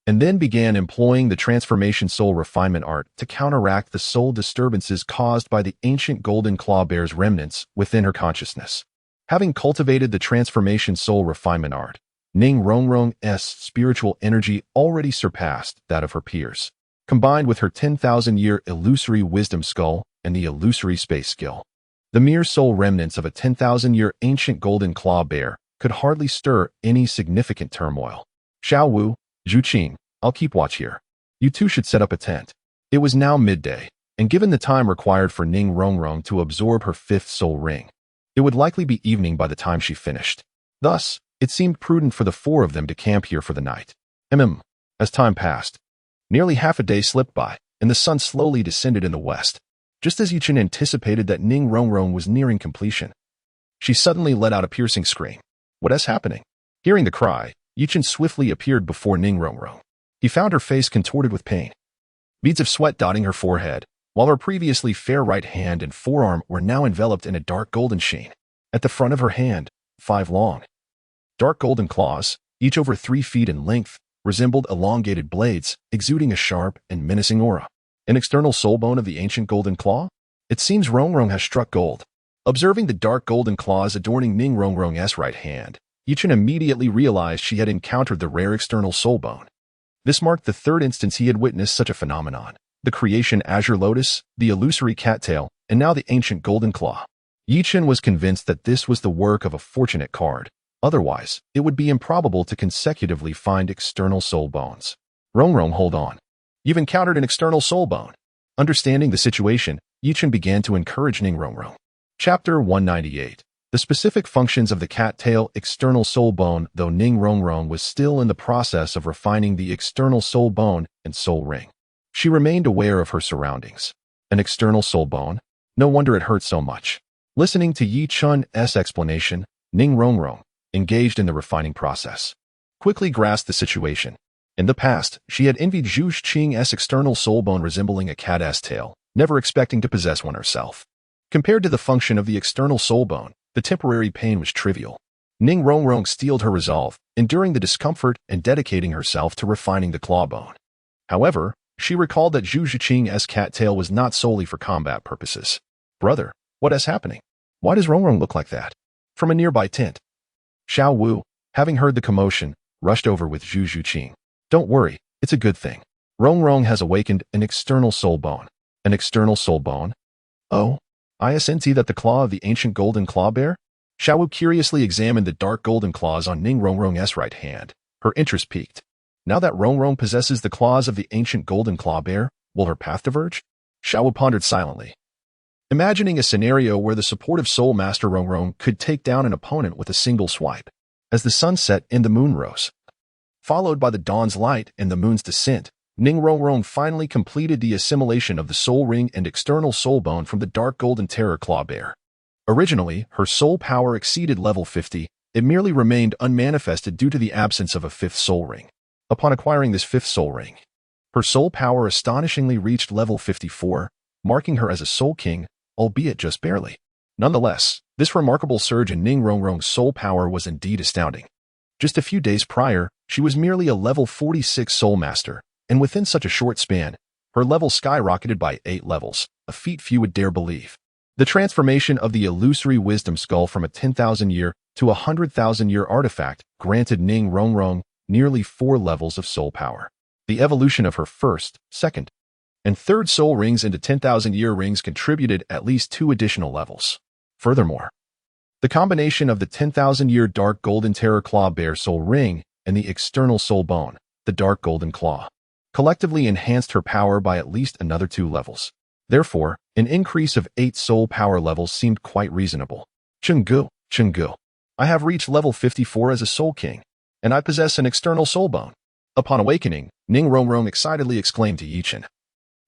And then began employing the transformation soul refinement art to counteract the soul disturbances caused by the ancient golden claw bear's remnants within her consciousness. Having cultivated the transformation soul refinement art, Ning Rongrong's spiritual energy already surpassed that of her peers. Combined with her 10,000-year illusory wisdom skull and the illusory space skill, the mere soul remnants of a 10,000-year ancient golden claw bear could hardly stir any significant turmoil. Xiao Wu, Zhu Qing, I'll keep watch here. You two should set up a tent. It was now midday, and given the time required for Ning Rongrong to absorb her 5th soul ring, it would likely be evening by the time she finished. Thus, it seemed prudent for the 4 of them to camp here for the night. As time passed, nearly half a day slipped by, and the sun slowly descended in the west. Just as Yichen anticipated that Ning Rongrong was nearing completion, she suddenly let out a piercing scream. What is happening? Hearing the cry, Yichen swiftly appeared before Ning Rongrong. He found her face contorted with pain, beads of sweat dotting her forehead, while her previously fair right hand and forearm were now enveloped in a dark golden sheen. At the front of her hand, 5 long, dark golden claws, each over 3 feet in length, resembled elongated blades, exuding a sharp and menacing aura. An external soul bone of the ancient golden claw? It seems Rongrong has struck gold. Observing the dark golden claws adorning Ning Rongrong's right hand, Yichen immediately realized she had encountered the rare external soul bone. This marked the 3rd instance he had witnessed such a phenomenon. The creation azure lotus, the illusory cattail, and now the ancient golden claw. Yichen was convinced that this was the work of a fortunate card. Otherwise, it would be improbable to consecutively find external soul bones. Rongrong, hold on. You've encountered an external soul bone. Understanding the situation, Yichen began to encourage Ning Rongrong. Chapter 198. The specific functions of the cattail external soul bone. Though Ning Rongrong was still in the process of refining the external soul bone and soul ring, she remained aware of her surroundings. An external soul bone? No wonder it hurt so much. Listening to Yi Chun's explanation, Ning Rongrong, engaged in the refining process, quickly grasped the situation. In the past, she had envied Zhu Qing's external soul bone resembling a cat's tail, never expecting to possess one herself. Compared to the function of the external soul bone, the temporary pain was trivial. Ning Rongrong steeled her resolve, enduring the discomfort and dedicating herself to refining the claw bone. However, she recalled that Zhu Qing's cattail was not solely for combat purposes. Brother, what is happening? Why does Rongrong look like that? From a nearby tent, Xiao Wu, having heard the commotion, rushed over with Zhu Qing. Don't worry, it's a good thing. Rongrong has awakened an external soul bone. An external soul bone? Oh, I see that the claw of the ancient golden claw bear? Xiao Wu curiously examined the dark golden claws on Ning Rongrong's right hand. Her interest piqued. Now that Rongrong possesses the claws of the ancient golden claw bear, will her path diverge? Xiao Wu pondered silently, imagining a scenario where the supportive soul master Rongrong could take down an opponent with a single swipe. As the sun set and the moon rose, followed by the dawn's light and the moon's descent, Ning Rongrong finally completed the assimilation of the soul ring and external soul bone from the dark golden terror claw bear. Originally, her soul power exceeded level 50, it merely remained unmanifested due to the absence of a fifth soul ring. Upon acquiring this fifth soul ring, her soul power astonishingly reached level 54, marking her as a soul king, albeit just barely. Nonetheless, this remarkable surge in Ning Rongrong's soul power was indeed astounding. Just a few days prior, she was merely a level 46 soul master, and within such a short span, her level skyrocketed by 8 levels, a feat few would dare believe. The transformation of the illusory wisdom skull from a 10,000-year to a 100,000-year artifact granted Ning Rongrong nearly 4 levels of soul power. The evolution of her first, second, and third soul rings into 10,000-year rings contributed at least 2 additional levels. Furthermore, the combination of the 10,000-year dark golden terror claw bear soul ring and the external soul bone, the dark golden claw, collectively enhanced her power by at least another 2 levels. Therefore, an increase of 8 soul power levels seemed quite reasonable. Chenggu, I have reached level 54 as a soul king, and I possess an external soul bone. Upon awakening, Ning Rongrong excitedly exclaimed to Yichen,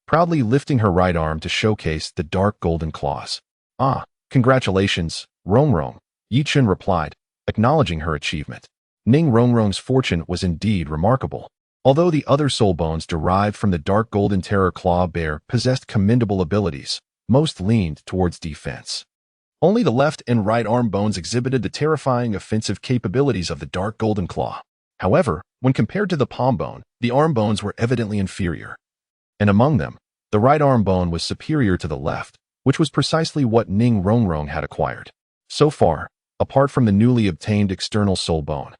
proudly lifting her right arm to showcase the dark golden claws. Ah, congratulations, Rongrong, Yichen replied, acknowledging her achievement. Ning Rongrong's fortune was indeed remarkable. Although the other soul bones derived from the dark golden terror claw bear possessed commendable abilities, most leaned towards defense. Only the left and right arm bones exhibited the terrifying offensive capabilities of the dark golden claw. However, when compared to the palm bone, the arm bones were evidently inferior. And among them, the right arm bone was superior to the left, which was precisely what Ning Rongrong had acquired. So far, apart from the newly obtained external soul bone,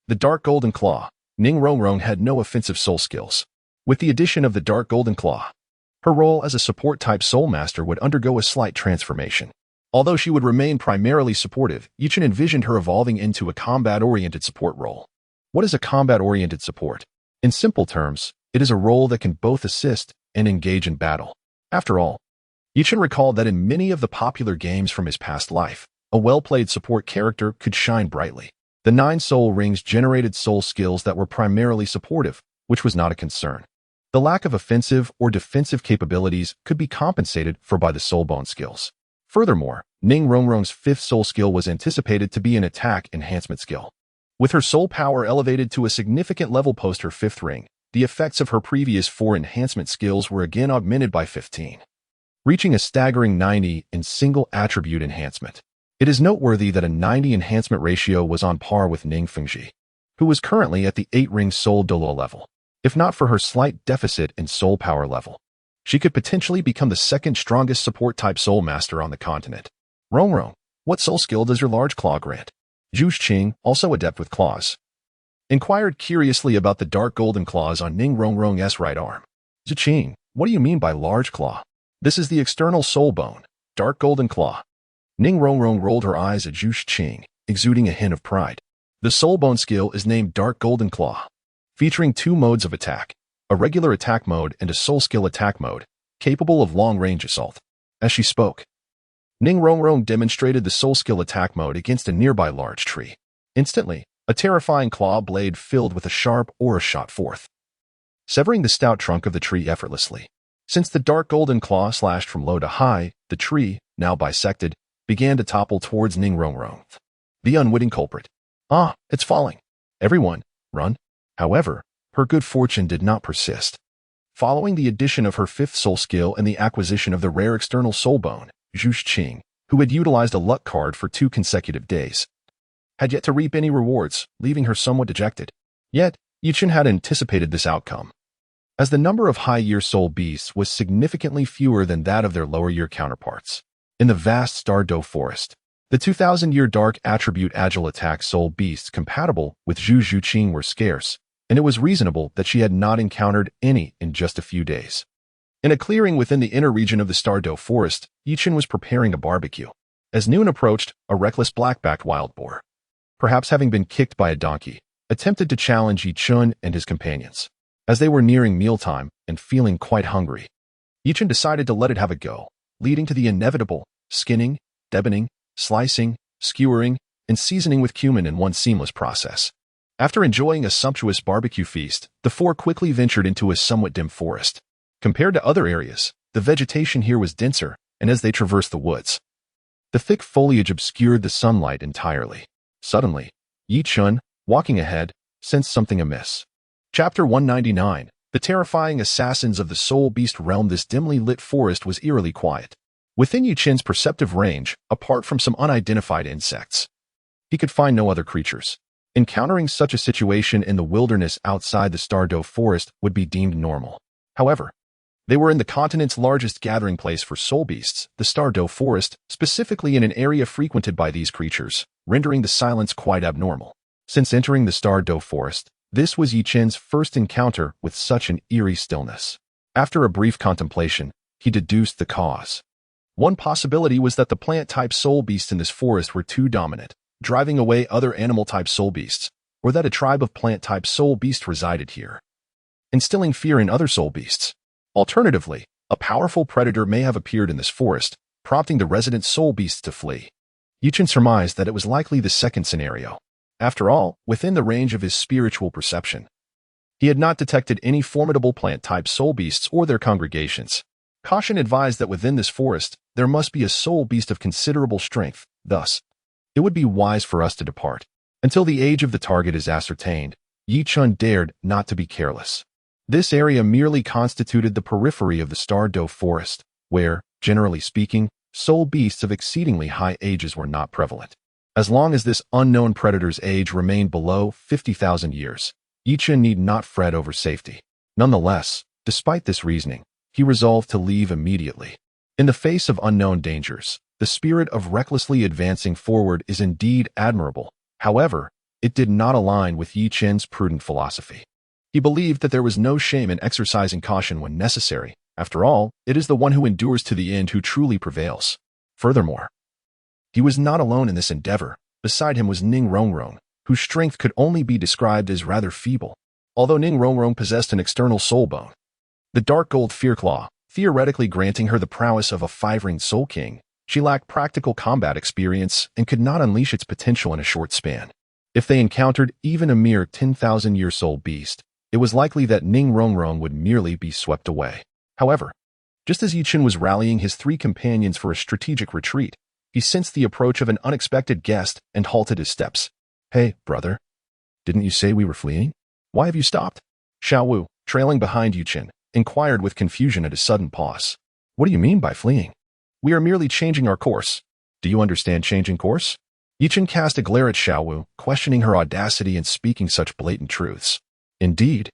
the dark golden claw, Ning Rongrong had no offensive soul skills. With the addition of the dark golden claw, her role as a support-type soul master would undergo a slight transformation. Although she would remain primarily supportive, Yichen envisioned her evolving into a combat-oriented support role. What is a combat-oriented support? In simple terms, it is a role that can both assist and engage in battle. After all, Yichen recalled that in many of the popular games from his past life, a well-played support character could shine brightly. The 9 soul rings generated soul skills that were primarily supportive, which was not a concern. The lack of offensive or defensive capabilities could be compensated for by the soul bone skills. Furthermore, Ning Rongrong's 5th soul skill was anticipated to be an attack enhancement skill. With her soul power elevated to a significant level post her 5th ring, the effects of her previous 4 enhancement skills were again augmented by 15, reaching a staggering 90 in single attribute enhancement. It is noteworthy that a 90 enhancement ratio was on par with Ning Fengji, who was currently at the 8-ring soul Douluo level. If not for her slight deficit in soul power level, she could potentially become the 2nd strongest support-type soul master on the continent. Rongrong, what soul skill does your large claw grant? Zhu Qing, also adept with claws, inquired curiously about the dark golden claws on Ning Rongrong's right arm. Zhu Qing, what do you mean by large claw? This is the external soul bone, dark golden claw. Ning Rongrong rolled her eyes at Zhu Qing, exuding a hint of pride. The soulbone skill is named Dark Golden Claw, featuring 2 modes of attack, a regular attack mode and a soul skill attack mode, capable of long-range assault. As she spoke, Ning Rongrong demonstrated the soul skill attack mode against a nearby large tree. Instantly, a terrifying claw blade filled with a sharp aura shot forth, severing the stout trunk of the tree effortlessly. Since the dark golden claw slashed from low to high, the tree, now bisected, began to topple towards Ning Rongrong, the unwitting culprit. Ah, it's falling. Everyone, run. However, her good fortune did not persist. Following the addition of her 5th soul skill and the acquisition of the rare external soul bone, Zhu Qing, who had utilized a luck card for 2 consecutive days, had yet to reap any rewards, leaving her somewhat dejected. Yet, Yichen had anticipated this outcome, as the number of high-year soul beasts was significantly fewer than that of their lower-year counterparts. In the vast Douluo Forest, the 2,000-year dark attribute agile attack soul beasts compatible with Zhu Qing were scarce, and it was reasonable that she had not encountered any in just a few days. In a clearing within the inner region of the Douluo Forest, Yichen was preparing a barbecue. As noon approached, a reckless black-backed wild boar, perhaps having been kicked by a donkey, attempted to challenge Yichen and his companions. As they were nearing mealtime and feeling quite hungry, Yichen decided to let it have a go, leading to the inevitable skinning, deboning, slicing, skewering, and seasoning with cumin in one seamless process. After enjoying a sumptuous barbecue feast, the 4 quickly ventured into a somewhat dim forest. Compared to other areas, the vegetation here was denser, and as they traversed the woods, the thick foliage obscured the sunlight entirely. Suddenly, Yichen, walking ahead, sensed something amiss. Chapter 199. The terrifying assassins of the soul beast realm. This dimly lit forest was eerily quiet. Within Yichen's perceptive range, apart from some unidentified insects, he could find no other creatures. Encountering such a situation in the wilderness outside the Douluo Forest would be deemed normal. However, they were in the continent's largest gathering place for soul beasts, the Douluo Forest, specifically in an area frequented by these creatures, rendering the silence quite abnormal. Since entering the Douluo Forest, this was Yichen's first encounter with such an eerie stillness. After a brief contemplation, he deduced the cause. One possibility was that the plant-type soul beasts in this forest were too dominant, driving away other animal-type soul beasts, or that a tribe of plant-type soul beast resided here, instilling fear in other soul beasts. Alternatively, a powerful predator may have appeared in this forest, prompting the resident soul beasts to flee. Yichen surmised that it was likely the second scenario. After all, within the range of his spiritual perception, he had not detected any formidable plant-type soul beasts or their congregations. Caution advised that within this forest, there must be a soul beast of considerable strength. Thus, it would be wise for us to depart. Until the age of the target is ascertained, Yichen dared not to be careless. This area merely constituted the periphery of the Douluo Forest, where, generally speaking, soul beasts of exceedingly high ages were not prevalent. As long as this unknown predator's age remained below 50,000 years, Yichen need not fret over safety. Nonetheless, despite this reasoning, he resolved to leave immediately. In the face of unknown dangers, the spirit of recklessly advancing forward is indeed admirable. However, it did not align with Yichen's prudent philosophy. He believed that there was no shame in exercising caution when necessary. After all, it is the one who endures to the end who truly prevails. Furthermore, he was not alone in this endeavor. Beside him was Ning Rongrong, whose strength could only be described as rather feeble. Although Ning Rongrong possessed an external soul bone, the dark gold fear claw, theoretically granting her the prowess of a 5-ringed soul king, she lacked practical combat experience and could not unleash its potential in a short span. If they encountered even a mere 10,000-year soul beast, it was likely that Ning Rongrong would merely be swept away. However, just as Yichen was rallying his 3 companions for a strategic retreat, he sensed the approach of an unexpected guest and halted his steps. "Hey, brother. Didn't you say we were fleeing? Why have you stopped?" Xiaowu, trailing behind Yichen, inquired with confusion at his sudden pause. "What do you mean by fleeing?" "We are merely changing our course." "Do you understand changing course?" Yichen cast a glare at Xiaowu, questioning her audacity in speaking such blatant truths. Indeed.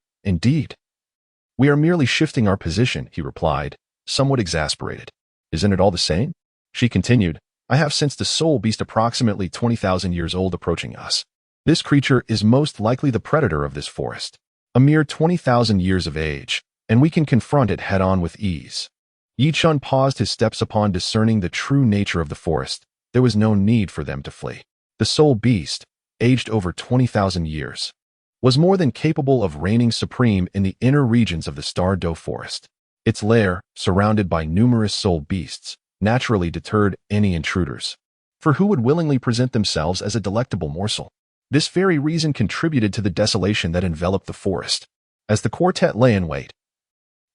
"We are merely shifting our position," he replied, somewhat exasperated. "Isn't it all the same?" She continued, "I have sensed a soul beast approximately 20,000 years old approaching us. This creature is most likely the predator of this forest, a mere 20,000 years of age, and we can confront it head-on with ease." Yichen paused his steps upon discerning the true nature of the forest, there was no need for them to flee. The soul beast, aged over 20,000 years, was more than capable of reigning supreme in the inner regions of the Douluo forest. Its lair, surrounded by numerous soul beasts, naturally deterred any intruders. For who would willingly present themselves as a delectable morsel? This very reason contributed to the desolation that enveloped the forest. As the quartet lay in wait,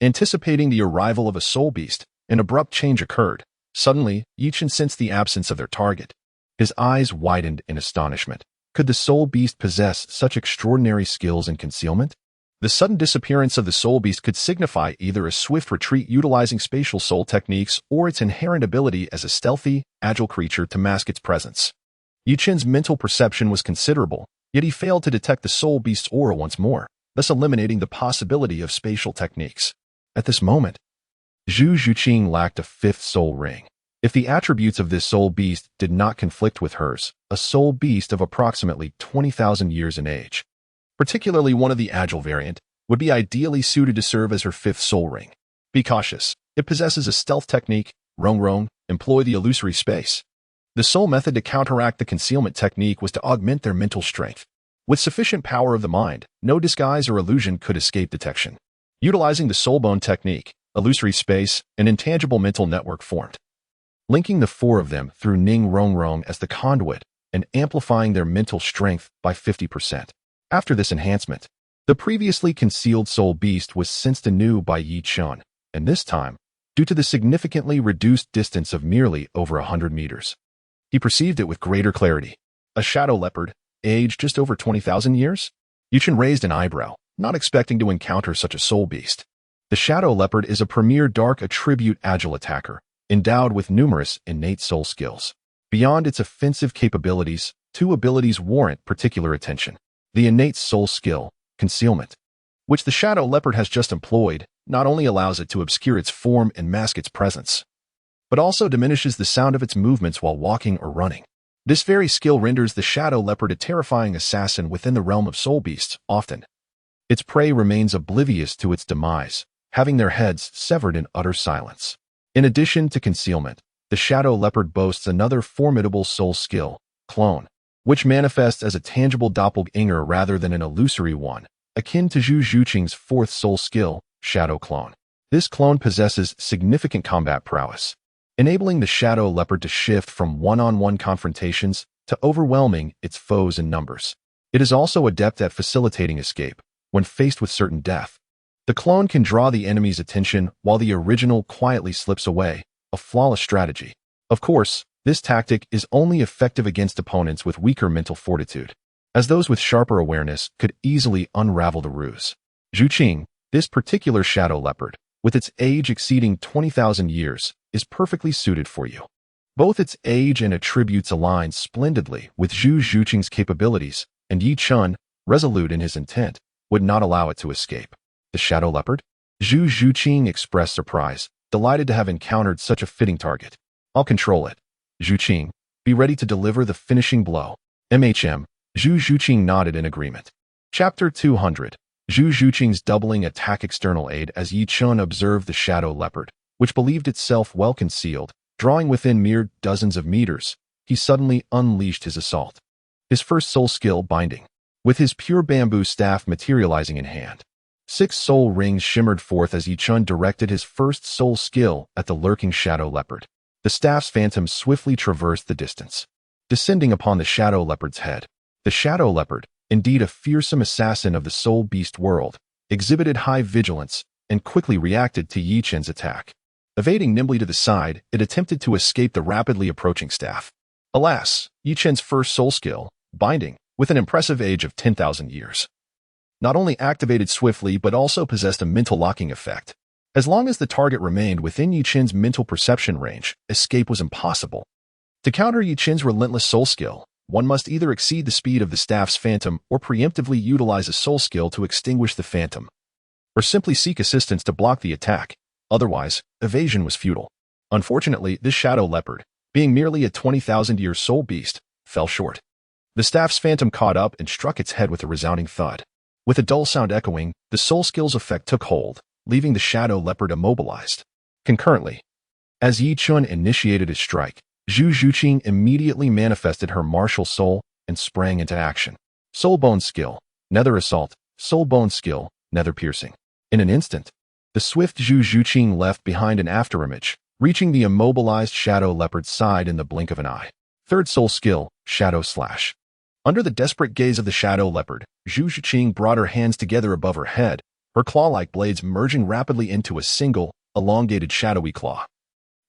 anticipating the arrival of a soul beast, an abrupt change occurred. Suddenly, Yichen sensed the absence of their target. His eyes widened in astonishment. Could the soul beast possess such extraordinary skills in concealment? The sudden disappearance of the soul beast could signify either a swift retreat utilizing spatial soul techniques or its inherent ability as a stealthy, agile creature to mask its presence. Yichen's mental perception was considerable, yet he failed to detect the soul beast's aura once more, thus eliminating the possibility of spatial techniques. At this moment, Zhu Zhuqing lacked a fifth soul ring. If the attributes of this soul beast did not conflict with hers, a soul beast of approximately 20,000 years in age, particularly one of the agile variant, would be ideally suited to serve as her fifth soul ring. Be cautious. It possesses a stealth technique, Rong, employ the illusory space. The sole method to counteract the concealment technique was to augment their mental strength. With sufficient power of the mind, no disguise or illusion could escape detection. Utilizing the soulbone technique, illusory space, an intangible mental network formed, linking the four of them through Ning Rong as the conduit and amplifying their mental strength by 50%. After this enhancement, the previously concealed soul beast was sensed anew by Yi Chun, and this time, due to the significantly reduced distance of merely over 100 meters. He perceived it with greater clarity. A shadow leopard, aged just over 20,000 years? Yi Chun raised an eyebrow, not expecting to encounter such a soul beast. The shadow leopard is a premier dark attribute agile attacker, endowed with numerous innate soul skills. Beyond its offensive capabilities, two abilities warrant particular attention. The innate soul skill, concealment, which the shadow leopard has just employed, not only allows it to obscure its form and mask its presence, but also diminishes the sound of its movements while walking or running. This very skill renders the shadow leopard a terrifying assassin within the realm of soul beasts. Often, its prey remains oblivious to its demise, having their heads severed in utter silence. In addition to concealment, the shadow leopard boasts another formidable soul skill, clone, which manifests as a tangible doppelganger rather than an illusory one, akin to Zhu Zhuqing's fourth soul skill, shadow clone. This clone possesses significant combat prowess, enabling the shadow leopard to shift from one-on-one confrontations to overwhelming its foes in numbers. It is also adept at facilitating escape when faced with certain death. The clone can draw the enemy's attention while the original quietly slips away, a flawless strategy. Of course, this tactic is only effective against opponents with weaker mental fortitude, as those with sharper awareness could easily unravel the ruse. Zhuqing, this particular shadow leopard, with its age exceeding 20,000 years, is perfectly suited for you. Both its age and attributes align splendidly with Zhu Zhuqing's capabilities, and Yi Chun, resolute in his intent, would not allow it to escape. The shadow leopard? Zhu Zhuqing expressed surprise, delighted to have encountered such a fitting target. I'll control it. Zhuqing, be ready to deliver the finishing blow. Zhu Zhuqing nodded in agreement. Chapter 200. Zhu Zhuqing's doubling attack external aid as Yi Chun observed the shadow leopard, which believed itself well concealed, drawing within mere dozens of meters. He suddenly unleashed his assault. His first soul skill, binding, with his pure bamboo staff materializing in hand. 6 soul rings shimmered forth as Yi Chun directed his first soul skill at the lurking shadow leopard. The staff's phantom swiftly traversed the distance, descending upon the shadow leopard's head. The shadow leopard, indeed a fearsome assassin of the soul beast world, exhibited high vigilance and quickly reacted to Yi Chun's attack. Evading nimbly to the side, it attempted to escape the rapidly approaching staff. Alas, Yi Chun's first soul skill, binding, with an impressive age of 10,000 years, not only activated swiftly but also possessed a mental locking effect. As long as the target remained within Yi Chun's mental perception range, escape was impossible. To counter Yi Chun's relentless soul skill, one must either exceed the speed of the staff's phantom or preemptively utilize a soul skill to extinguish the phantom, or simply seek assistance to block the attack. Otherwise, evasion was futile. Unfortunately, this shadow leopard, being merely a 20,000-year soul beast, fell short. The staff's phantom caught up and struck its head with a resounding thud. With a dull sound echoing, the soul skill's effect took hold, leaving the shadow leopard immobilized. Concurrently, as Yi Chun initiated his strike, Zhu Zhuqing immediately manifested her martial soul and sprang into action. Soul Bone Skill, Nether Assault, Soul Bone Skill, Nether Piercing. In an instant, the swift Zhu Zhuqing left behind an afterimage, reaching the immobilized Shadow Leopard's side in the blink of an eye. Third Soul Skill, Shadow Slash. Under the desperate gaze of the Shadow Leopard, Zhu Zhuqing brought her hands together above her head, her claw-like blades merging rapidly into a single, elongated shadowy claw,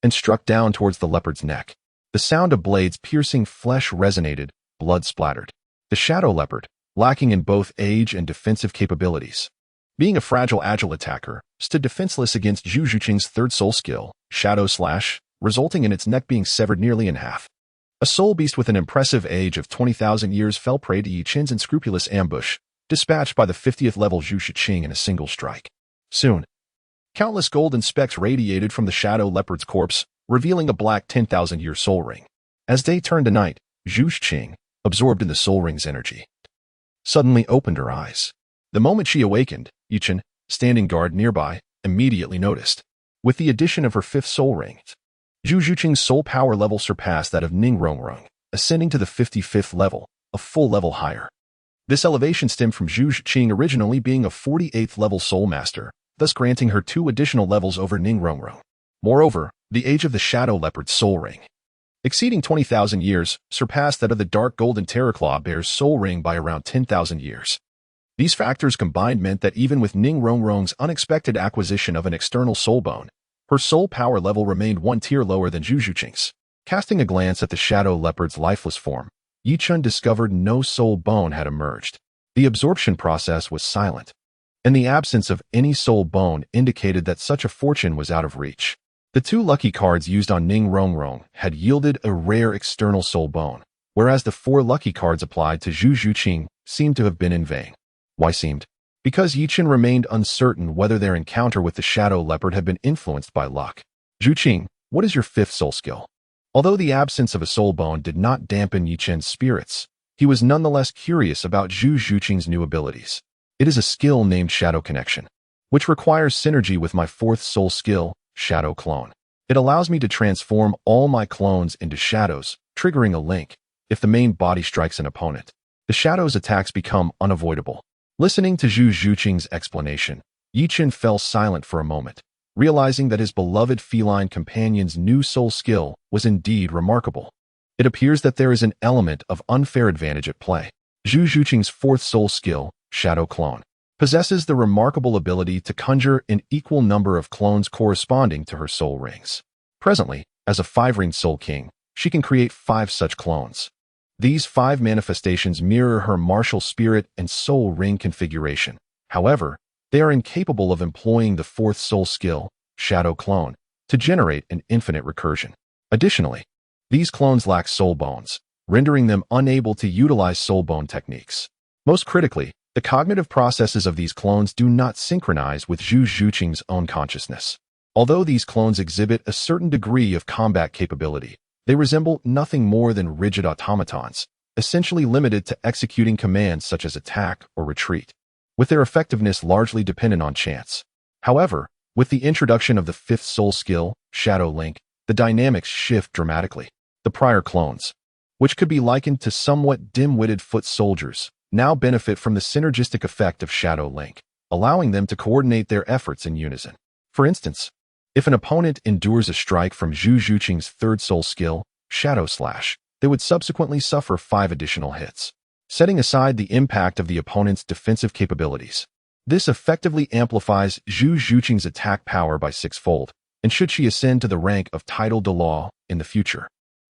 and struck down towards the leopard's neck. The sound of blades piercing flesh resonated, blood splattered. The Shadow Leopard, lacking in both age and defensive capabilities, being a fragile agile attacker, stood defenseless against Zhu Zhuqing's third soul skill, Shadow Slash, resulting in its neck being severed nearly in half. A soul beast with an impressive age of 20,000 years fell prey to Yi Qin's unscrupulous ambush, dispatched by the 50th level Zhu Zhuqing in a single strike. Soon, countless golden specks radiated from the Shadow Leopard's corpse, revealing a black 10,000-year soul ring. As day turned to night, Zhu Zhuqing, absorbed in the soul ring's energy, suddenly opened her eyes. The moment she awakened, Yi Qin, standing guard nearby, immediately noticed. With the addition of her fifth soul ring, Zhu Zhuqing's soul power level surpassed that of Ning Rongrong, ascending to the 55th level, a full level higher. This elevation stemmed from Zhu Zhuqing originally being a 48th level soul master, thus granting her 2 additional levels over Ning Rongrong. Moreover, the age of the Shadow Leopard's soul ring, exceeding 20,000 years, surpassed that of the Dark Golden Terraclaw Bear's soul ring by around 10,000 years. These factors combined meant that even with Ning Rongrong's unexpected acquisition of an external soul bone, her soul power level remained 1 tier lower than Zhu Zhuqing's. Casting a glance at the Shadow Leopard's lifeless form, Yi Qin discovered no soul bone had emerged. The absorption process was silent, and the absence of any soul bone indicated that such a fortune was out of reach. The 2 lucky cards used on Ning Rongrong had yielded a rare external soul bone, whereas the 4 lucky cards applied to Zhu Zhuqing seemed to have been in vain. Why seemed? Because Yi Qin remained uncertain whether their encounter with the Shadow Leopard had been influenced by luck. Zhuqing, what is your 5th soul skill? Although the absence of a soul bone did not dampen Yi Qin's spirits, he was nonetheless curious about Zhu Zhuqing's new abilities. It is a skill named Shadow Connection, which requires synergy with my 4th soul skill, Shadow Clone. It allows me to transform all my clones into shadows, triggering a link. If the main body strikes an opponent, the shadow's attacks become unavoidable. Listening to Zhu Zhuqing's explanation, Yi Qin fell silent for a moment, realizing that his beloved feline companion's new soul skill was indeed remarkable. It appears that there is an element of unfair advantage at play. Zhu Zhuqing's 4th soul skill, Shadow Clone, possesses the remarkable ability to conjure an equal number of clones corresponding to her soul rings. Presently, as a 5-ringed soul king, she can create 5 such clones. These 5 manifestations mirror her martial spirit and soul ring configuration. However, they are incapable of employing the 4th soul skill, Shadow Clone, to generate an infinite recursion. Additionally, these clones lack soul bones, rendering them unable to utilize soul bone techniques. Most critically, the cognitive processes of these clones do not synchronize with Zhu Zhuqing's own consciousness. Although these clones exhibit a certain degree of combat capability, they resemble nothing more than rigid automatons, essentially limited to executing commands such as attack or retreat, with their effectiveness largely dependent on chance. However, with the introduction of the 5th soul skill, Shadow Link, the dynamics shift dramatically. The prior clones, which could be likened to somewhat dim-witted foot soldiers, now benefit from the synergistic effect of Shadow Link, allowing them to coordinate their efforts in unison. For instance, if an opponent endures a strike from Zhu Zhuqing's 3rd soul skill, Shadow Slash, they would subsequently suffer 5 additional hits, setting aside the impact of the opponent's defensive capabilities. This effectively amplifies Zhu Zhuqing's attack power by 6-fold, and should she ascend to the rank of Title Douluo in the future,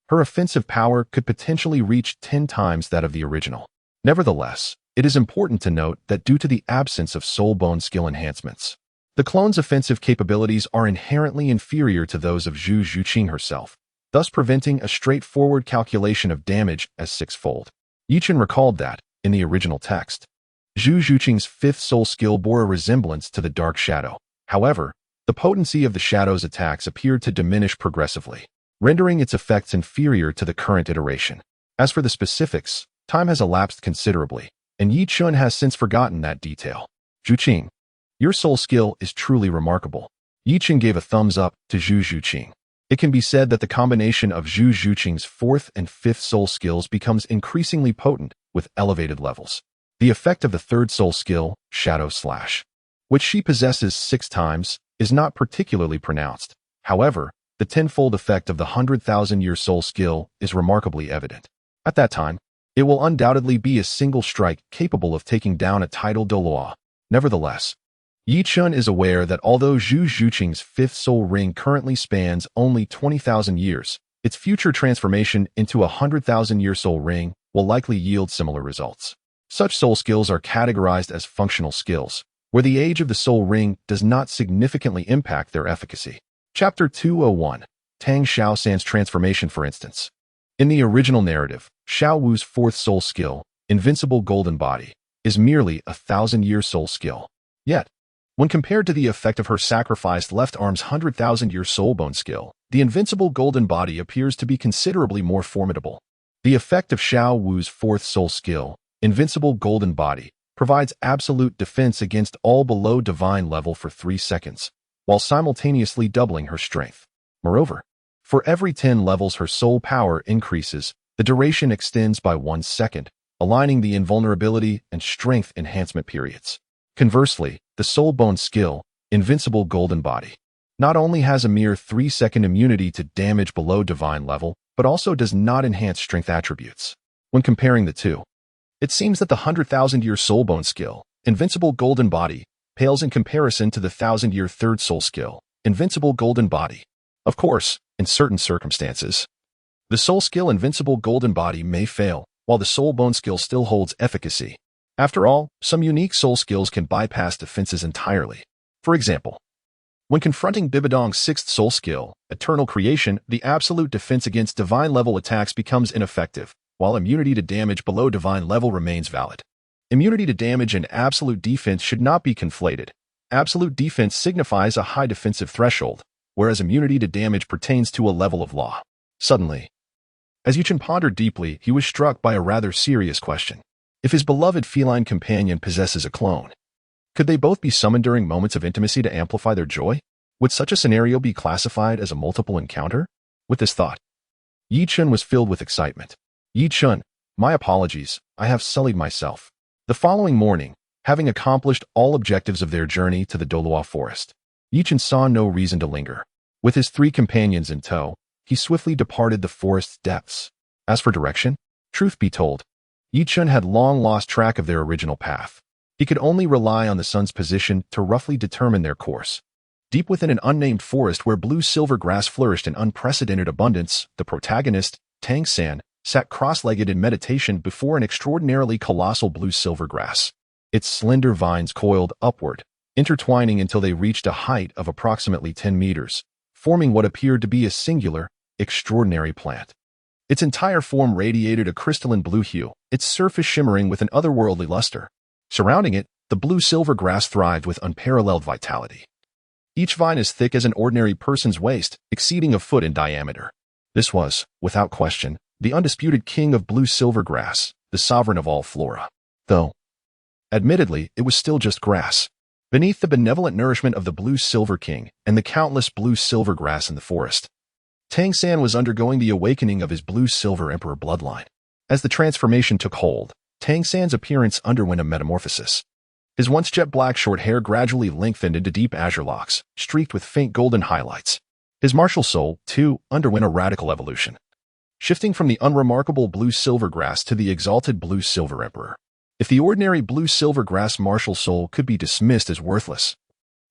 her offensive power could potentially reach 10 times that of the original. Nevertheless, it is important to note that due to the absence of soul bone skill enhancements, the clone's offensive capabilities are inherently inferior to those of Zhu Zhuqing herself, thus preventing a straightforward calculation of damage as 6-fold. Yi Qin recalled that, in the original text, Zhu Zhuqing's 5th soul skill bore a resemblance to the Dark Shadow. However, the potency of the shadow's attacks appeared to diminish progressively, rendering its effects inferior to the current iteration. As for the specifics, time has elapsed considerably, and Yi Qin has since forgotten that detail. Zhuqing, your soul skill is truly remarkable. Yi Qin gave a thumbs up to Zhu Zhuqing. It can be said that the combination of Zhu Zhuqing's fourth and fifth soul skills becomes increasingly potent with elevated levels. The effect of the third soul skill, Shadow Slash, which she possesses 6 times, is not particularly pronounced. However, the tenfold effect of the 100,000-year soul skill is remarkably evident. At that time, it will undoubtedly be a single strike capable of taking down a tidal Douluo. Nevertheless, Yi Chun is aware that although Zhu Zhuqing's fifth soul ring currently spans only 20,000 years, its future transformation into a 100,000-year soul ring will likely yield similar results. Such soul skills are categorized as functional skills, where the age of the soul ring does not significantly impact their efficacy. Chapter 201. Tang Xiaosan's transformation, for instance. In the original narrative, Xiao Wu's fourth soul skill, Invincible Golden Body, is merely a 1,000-year soul skill. Yet, when compared to the effect of her sacrificed left arm's 100,000-year soul bone skill, the Invincible Golden Body appears to be considerably more formidable. The effect of Xiao Wu's fourth soul skill, Invincible Golden Body, provides absolute defense against all below divine level for 3 seconds, while simultaneously doubling her strength. Moreover, for every 10 levels her soul power increases, the duration extends by 1 second, aligning the invulnerability and strength enhancement periods. Conversely, the soul bone skill, Invincible Golden Body, not only has a mere 3-second immunity to damage below divine level, but also does not enhance strength attributes. When comparing the two, it seems that the 100,000-year soul bone skill, Invincible Golden Body, pales in comparison to the 1,000-year third soul skill, Invincible Golden Body. Of course, in certain circumstances, the soul skill Invincible Golden Body may fail, while the soul bone skill still holds efficacy. After all, some unique soul skills can bypass defenses entirely. For example, when confronting Bibidong's sixth soul skill, Eternal Creation, the absolute defense against divine level attacks becomes ineffective, while immunity to damage below divine level remains valid. Immunity to damage and absolute defense should not be conflated. Absolute defense signifies a high defensive threshold, whereas immunity to damage pertains to a level of law. Suddenly, as Yi Chun pondered deeply, he was struck by a rather serious question. If his beloved feline companion possesses a clone, could they both be summoned during moments of intimacy to amplify their joy? Would such a scenario be classified as a multiple encounter? With this thought, Yi Chun was filled with excitement. Yi Chun, my apologies, I have sullied myself. The following morning, having accomplished all objectives of their journey to the Douluo forest, Yi Chun saw no reason to linger. With his 3 companions in tow, he swiftly departed the forest's depths. As for direction, truth be told, Yi Chun had long lost track of their original path. He could only rely on the sun's position to roughly determine their course. Deep within an unnamed forest where blue-silver grass flourished in unprecedented abundance, the protagonist, Tang San, sat cross-legged in meditation before an extraordinarily colossal blue-silver grass. Its slender vines coiled upward, intertwining until they reached a height of approximately 10 meters, forming what appeared to be a singular, extraordinary plant. Its entire form radiated a crystalline blue hue, its surface shimmering with an otherworldly luster. Surrounding it, the blue-silver grass thrived with unparalleled vitality. Each vine as thick as an ordinary person's waist, exceeding a foot in diameter. This was, without question, the undisputed king of blue-silver grass, the sovereign of all flora. Though, admittedly, it was still just grass. Beneath the benevolent nourishment of the blue-silver king and the countless blue-silver grass in the forest, Tang San was undergoing the awakening of his blue-silver emperor bloodline. As the transformation took hold, Tang San's appearance underwent a metamorphosis. His once jet-black short hair gradually lengthened into deep azure locks, streaked with faint golden highlights. His martial soul, too, underwent a radical evolution, shifting from the unremarkable blue-silver grass to the exalted blue-silver emperor. If the ordinary blue-silver grass martial soul could be dismissed as worthless,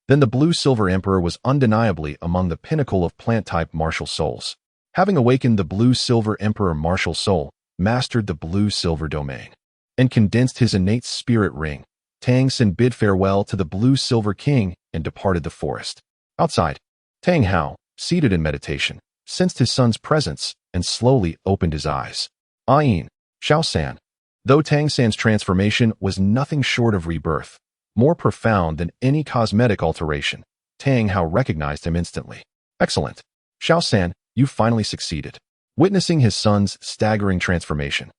then the blue-silver emperor was undeniably among the pinnacle of plant-type martial souls. Having awakened the blue-silver emperor martial soul, mastered the blue-silver domain, and condensed his innate spirit ring, Tang San bid farewell to the blue-silver king and departed the forest. Outside, Tang Hao, seated in meditation, sensed his son's presence and slowly opened his eyes. Ayin, Xiaosan. Though Tang San's transformation was nothing short of rebirth, more profound than any cosmetic alteration, Tang Hao recognized him instantly. Excellent. Xiaosan, you finally succeeded. Witnessing his son's staggering transformation,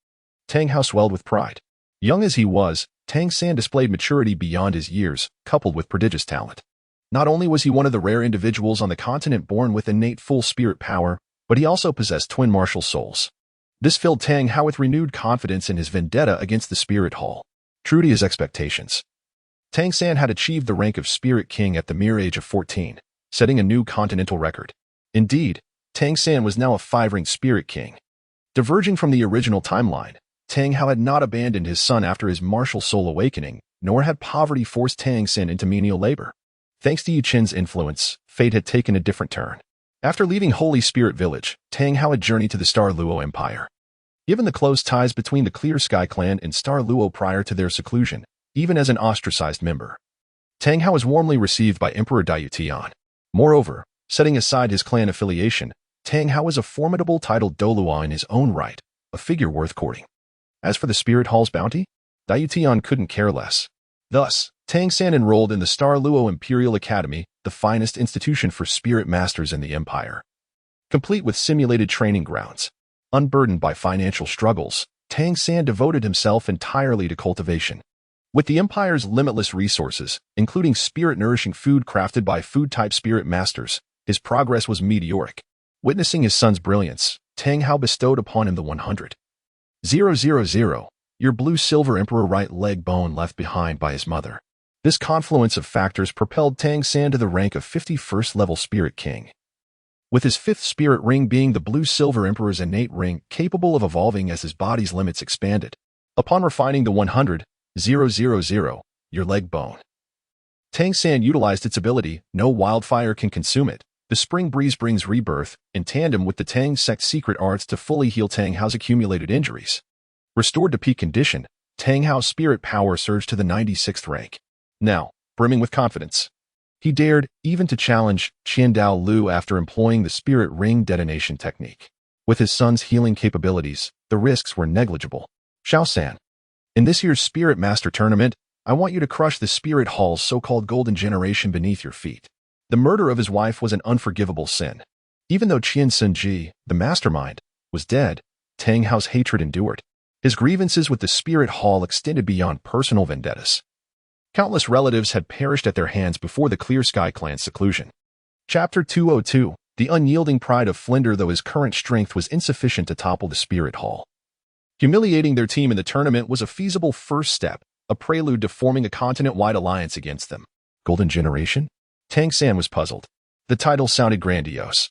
Tang Hao swelled with pride. Young as he was, Tang San displayed maturity beyond his years, coupled with prodigious talent. Not only was he one of the rare individuals on the continent born with innate full spirit power, but he also possessed twin martial souls. This filled Tang Hao with renewed confidence in his vendetta against the Spirit Hall. True to his expectations, Tang San had achieved the rank of Spirit King at the mere age of 14, setting a new continental record. Indeed, Tang San was now a 5-ranked Spirit King. Diverging from the original timeline, Tang Hao had not abandoned his son after his martial soul awakening, nor had poverty forced Tang San into menial labor. Thanks to Yi Qin's influence, fate had taken a different turn. After leaving Holy Spirit Village, Tang Hao had journeyed to the Star Luo Empire. Given the close ties between the Clear Sky clan and Star Luo prior to their seclusion, even as an ostracized member, Tang Hao was warmly received by Emperor Dai Tian. Moreover, setting aside his clan affiliation, Tang Hao was a formidable titled Douluo in his own right, a figure worth courting. As for the Spirit Hall's bounty, Dai Tian couldn't care less. Thus, Tang San enrolled in the Star Luo Imperial Academy, the finest institution for spirit masters in the empire. Complete with simulated training grounds, unburdened by financial struggles, Tang San devoted himself entirely to cultivation. With the empire's limitless resources, including spirit-nourishing food crafted by food-type spirit masters, his progress was meteoric. Witnessing his son's brilliance, Tang Hao bestowed upon him the 100,000, your blue-silver emperor right leg bone left behind by his mother. This confluence of factors propelled Tang San to the rank of 51st level Spirit King. With his 5th spirit ring being the blue-silver emperor's innate ring capable of evolving as his body's limits expanded. Upon refining the 100,000, your leg bone, Tang San utilized its ability, no wildfire can consume it. The spring breeze brings rebirth, in tandem with the Tang Sect's secret arts to fully heal Tang Hao's accumulated injuries. Restored to peak condition, Tang Hao's spirit power surged to the 96th rank. Now, brimming with confidence, he dared even to challenge Qian Dao Lu after employing the spirit ring detonation technique. With his son's healing capabilities, the risks were negligible. Xiao San, in this year's Spirit Master Tournament, I want you to crush the Spirit Hall's so-called Golden Generation beneath your feet. The murder of his wife was an unforgivable sin. Even though Qian Sunji, the mastermind, was dead, Tang Hao's hatred endured. His grievances with the Spirit Hall extended beyond personal vendettas. Countless relatives had perished at their hands before the Clear Sky clan's seclusion. Chapter 202, the unyielding pride of Flinder. Though his current strength was insufficient to topple the Spirit Hall, humiliating their team in the tournament was a feasible first step, a prelude to forming a continent-wide alliance against them. Golden Generation? Tang San was puzzled. The title sounded grandiose,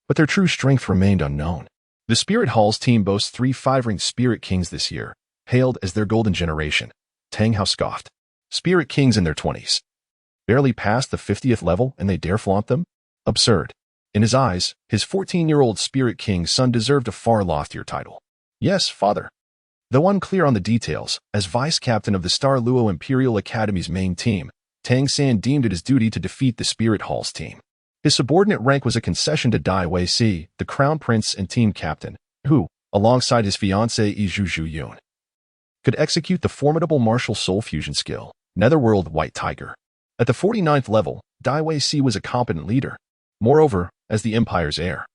but their true strength remained unknown. The Spirit Hall's team boasts 3 5-ranked Spirit Kings this year, hailed as their Golden Generation. Tang Hao scoffed. Spirit Kings in their 20s. Barely past the 50th level and they dare flaunt them? Absurd. In his eyes, his 14-year-old Spirit King's son deserved a far loftier title. Yes, father. Though unclear on the details, as vice-captain of the Star Luo Imperial Academy's main team, Tang San deemed it his duty to defeat the Spirit Hall's team. His subordinate rank was a concession to Dai Wei-si, the crown prince and team captain, who, alongside his fiancée Zhu Zhuyun, could execute the formidable martial soul fusion skill, Netherworld White Tiger. At the 49th level, Dai Wei-si was a competent leader. Moreover, as the Empire's heir,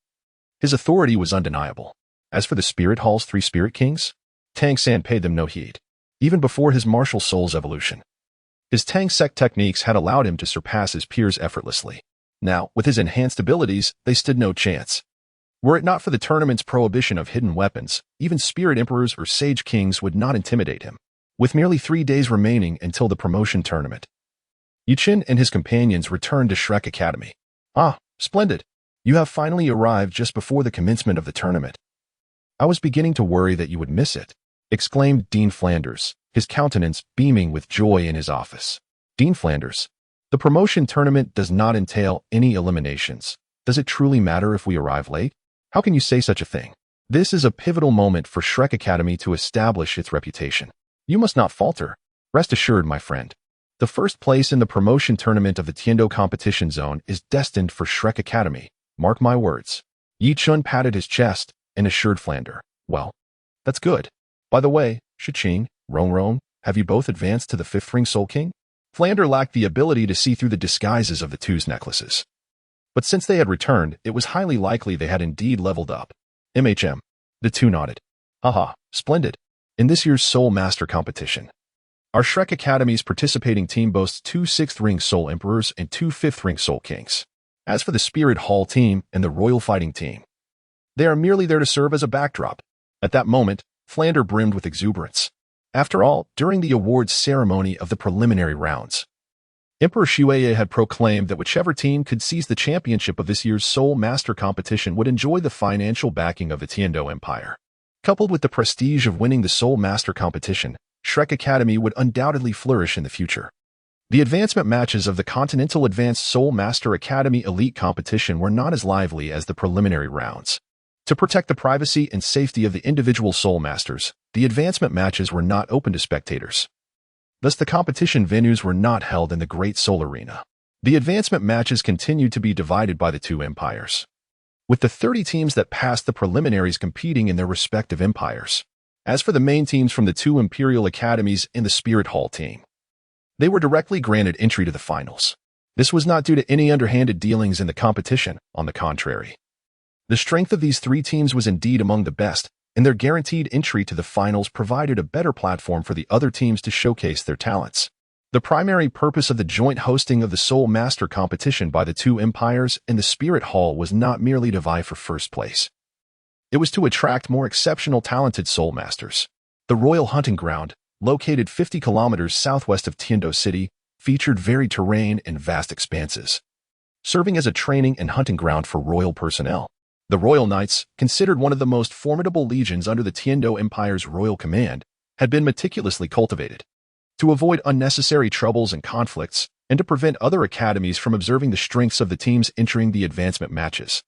his authority was undeniable. As for the Spirit Hall's 3 Spirit Kings, Tang San paid them no heed. Even before his martial soul's evolution, his Tang Sect techniques had allowed him to surpass his peers effortlessly. Now, with his enhanced abilities, they stood no chance. Were it not for the tournament's prohibition of hidden weapons, even Spirit Emperors or Sage Kings would not intimidate him. With merely 3 days remaining until the promotion tournament, Yi Qin and his companions returned to Shrek Academy. Ah, splendid. You have finally arrived just before the commencement of the tournament. I was beginning to worry that you would miss it, exclaimed Dean Flanders, his countenance beaming with joy in his office. Dean Flanders, the promotion tournament does not entail any eliminations. Does it truly matter if we arrive late? How can you say such a thing? This is a pivotal moment for Shrek Academy to establish its reputation. You must not falter. Rest assured, my friend. The first place in the promotion tournament of the Tiendo competition zone is destined for Shrek Academy. Mark my words. Yi Chun patted his chest and assured Flander. Well, that's good. By the way, Shiqing, Rong, have you both advanced to the 5th ring Soul King? Flander lacked the ability to see through the disguises of the two's necklaces. But since they had returned, it was highly likely they had indeed leveled up. The two nodded. Haha, splendid. In this year's Soul Master competition, Our Shrek Academy's participating team boasts 2 6th-ring Soul Emperors and 2 5th-ring Soul Kings. As for the Spirit Hall team and the Royal Fighting team, they are merely there to serve as a backdrop. At that moment, Flander brimmed with exuberance. After all, during the awards ceremony of the preliminary rounds, Emperor Shueye had proclaimed that whichever team could seize the championship of this year's Soul Master competition would enjoy the financial backing of the Tiando Empire. Coupled with the prestige of winning the Soul Master competition, Shrek Academy would undoubtedly flourish in the future. The advancement matches of the Continental Advanced Soul Master Academy Elite competition were not as lively as the preliminary rounds. To protect the privacy and safety of the individual Soul Masters, the advancement matches were not open to spectators. Thus, the competition venues were not held in the Great Soul Arena. The advancement matches continued to be divided by the two empires, with the 30 teams that passed the preliminaries competing in their respective empires. As for the main teams from the 2 Imperial Academies and the Spirit Hall team, they were directly granted entry to the finals. This was not due to any underhanded dealings in the competition, on the contrary. The strength of these 3 teams was indeed among the best, and their guaranteed entry to the finals provided a better platform for the other teams to showcase their talents. The primary purpose of the joint hosting of the Soul Master competition by the 2 empires and the Spirit Hall was not merely to vie for first place. It was to attract more exceptional talented Soul Masters. The Royal Hunting Ground, located 50 kilometers southwest of Tiando City, featured varied terrain and vast expanses, serving as a training and hunting ground for royal personnel. The Royal Knights, considered one of the most formidable legions under the Tiando Empire's royal command, had been meticulously cultivated. To avoid unnecessary troubles and conflicts, and to prevent other academies from observing the strengths of the teams entering the advancement matches,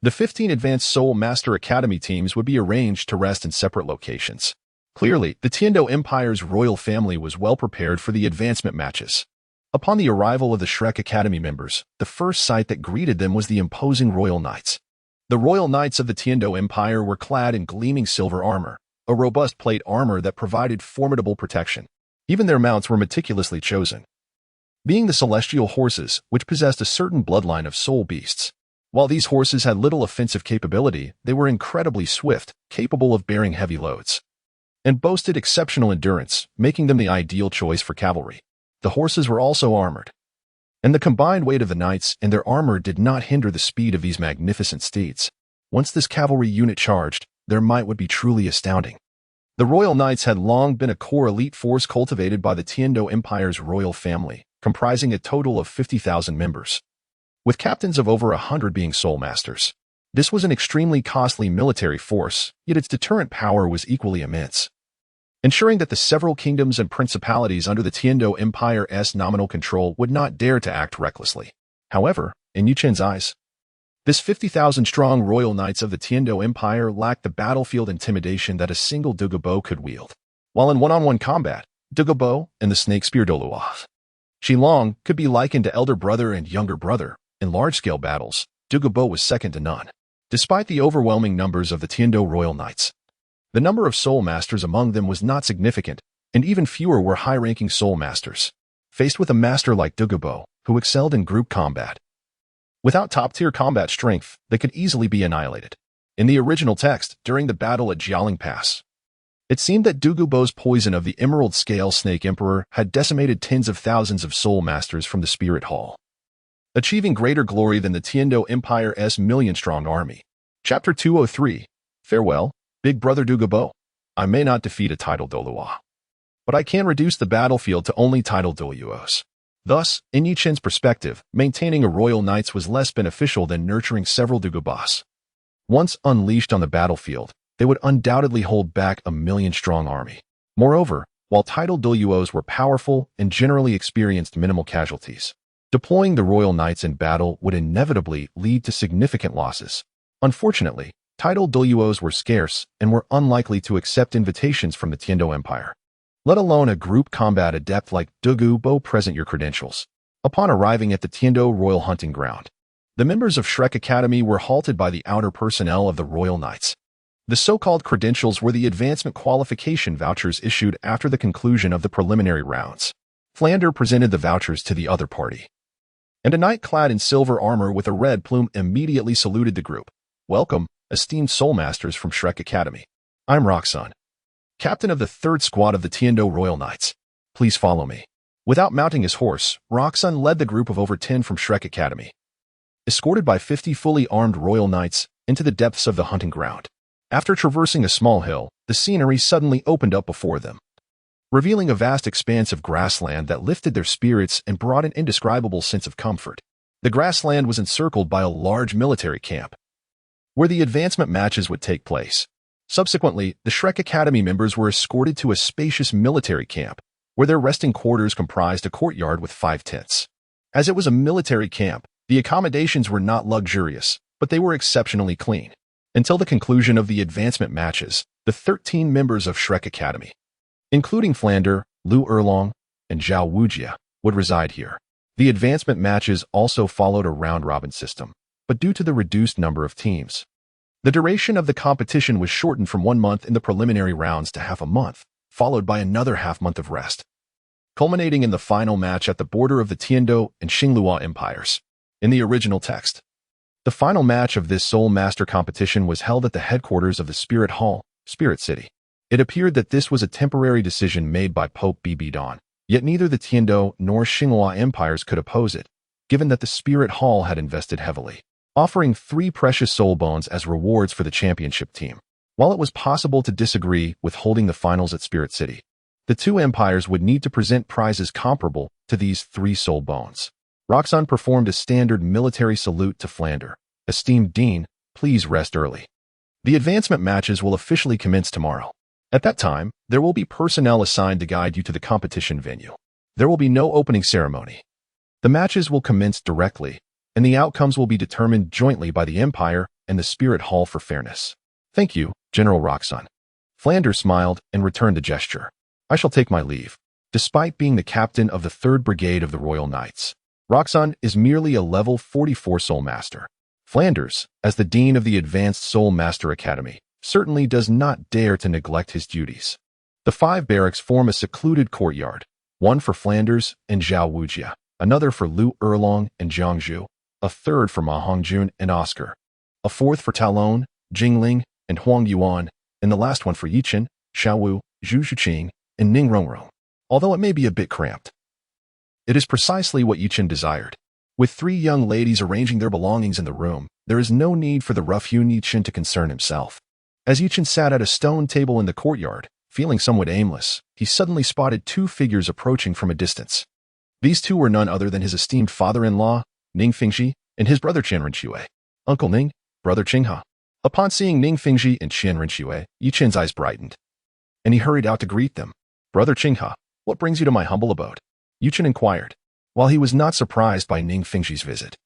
the 15 Advanced Soul Master Academy teams would be arranged to rest in separate locations. Clearly, the Tiando Empire's royal family was well prepared for the advancement matches. Upon the arrival of the Shrek Academy members, the first sight that greeted them was the imposing Royal Knights. The Royal Knights of the Tiando Empire were clad in gleaming silver armor, a robust plate armor that provided formidable protection. Even their mounts were meticulously chosen, being the celestial horses, which possessed a certain bloodline of soul beasts. While these horses had little offensive capability, they were incredibly swift, capable of bearing heavy loads, and boasted exceptional endurance, making them the ideal choice for cavalry. The horses were also armored, and the combined weight of the knights and their armor did not hinder the speed of these magnificent steeds. Once this cavalry unit charged, their might would be truly astounding. The Royal Knights had long been a core elite force cultivated by the Tiando Empire's royal family, comprising a total of 50,000 members, with captains of over 100 being Soul Masters. This was an extremely costly military force, yet its deterrent power was equally immense, ensuring that the several kingdoms and principalities under the Tiando Empire's nominal control would not dare to act recklessly. However, in Yu Chen's eyes, this 50,000-strong Royal Knights of the Tiando Empire lacked the battlefield intimidation that a single Douluo could wield. While in one-on-one combat, Douluo and the Snake Spear Douluo Xilong could be likened to elder brother and younger brother. In large-scale battles, Douluo was second to none. Despite the overwhelming numbers of the Tiando Royal Knights, the number of Soul Masters among them was not significant, and even fewer were high-ranking Soul Masters. Faced with a master like Douluo, who excelled in group combat, without top-tier combat strength, they could easily be annihilated. In the original text, during the battle at Jialing Pass, it seemed that Douluo's poison of the Emerald Scale Snake Emperor had decimated tens of thousands of Soul Masters from the Spirit Hall, achieving greater glory than the Tiando Empire's million-strong army. Chapter 203. Farewell, Big Brother Douluo. I may not defeat a titled Douluo, but I can reduce the battlefield to only titled Douluos. Thus, in Yu Chen's perspective, maintaining a Royal Knights was less beneficial than nurturing several Douluos. Once unleashed on the battlefield, they would undoubtedly hold back a million-strong army. Moreover, while titled Douluos were powerful and generally experienced minimal casualties, deploying the Royal Knights in battle would inevitably lead to significant losses. Unfortunately, titled Douluos were scarce and were unlikely to accept invitations from the Tiando Empire, let alone a group combat adept like Douluo. Present your credentials. Upon arriving at the Tiando Royal Hunting Ground, the members of Shrek Academy were halted by the outer personnel of the Royal Knights. The so-called credentials were the advancement qualification vouchers issued after the conclusion of the preliminary rounds. Flander presented the vouchers to the other party, and a knight clad in silver armor with a red plume immediately saluted the group. Welcome, esteemed Soul Masters from Shrek Academy. I'm Roxanne, captain of the 3rd Squad of the Tiando Royal Knights. please follow me. Without mounting his horse, Roxanne led the group of over 10 from Shrek Academy, escorted by 50 fully armed royal knights, into the depths of the hunting ground. After traversing a small hill, the scenery suddenly opened up before them, revealing a vast expanse of grassland that lifted their spirits and brought an indescribable sense of comfort. The grassland was encircled by a large military camp, where the advancement matches would take place. Subsequently, the Shrek Academy members were escorted to a spacious military camp, where their resting quarters comprised a courtyard with 5 tents. As it was a military camp, the accommodations were not luxurious, but they were exceptionally clean. Until the conclusion of the advancement matches, the 13 members of Shrek Academy, including Flander, Lu Erlong, and Zhao Wujia, would reside here. The advancement matches also followed a round-robin system, but due to the reduced number of teams, the duration of the competition was shortened from 1 month in the preliminary rounds to half a month, followed by another half-month of rest, culminating in the final match at the border of the Tiando and Xinglua empires. In the original text, the final match of this Soul Master competition was held at the headquarters of the Spirit Hall, Spirit City. It appeared that this was a temporary decision made by Pope Bibidon, yet neither the Tiando nor Xinglua empires could oppose it, given that the Spirit Hall had invested heavily, offering 3 precious soul bones as rewards for the championship team. While it was possible to disagree with holding the finals at Spirit City, the 2 empires would need to present prizes comparable to these 3 soul bones. Roxanne performed a standard military salute to Flander. Esteemed Dean, please rest early. The advancement matches will officially commence tomorrow. At that time, there will be personnel assigned to guide you to the competition venue. There will be no opening ceremony. The matches will commence directly, and the outcomes will be determined jointly by the Empire and the Spirit Hall for fairness. Thank you, General Roxanne. Flander smiled and returned the gesture. I shall take my leave. Despite being the captain of the 3rd Brigade of the Royal Knights, Roxanne is merely a level 44 Soul Master. Flanders, as the Dean of the Advanced Soul Master Academy, certainly does not dare to neglect his duties. The 5 barracks form a secluded courtyard, one for Flanders and Zhao Wujia, another for Lu Erlong and Zhang Zhu, a third for Ma Hongjun and Oscar, a fourth for Talon, Jingling, and Huang Yuan, and the last one for Yichen, Xiaowu, Zhu Shuqing, and Ning Rongrong. Although it may be a bit cramped, it is precisely what Yichen desired. With 3 young ladies arranging their belongings in the room, there is no need for the rough-hewn Yichen to concern himself. As Yichen sat at a stone table in the courtyard, feeling somewhat aimless, he suddenly spotted 2 figures approaching from a distance. These 2 were none other than his esteemed father-in-law, Ning Fingxi, and his brother Qian Renxue. Uncle Ning, brother Qinghe. Upon seeing Ning Fingxi and Qian Renxue, Yichen's eyes brightened, and he hurried out to greet them. Brother Qinghe, what brings you to my humble abode? Yichen inquired, while he was not surprised by Ning Fingxi's visit.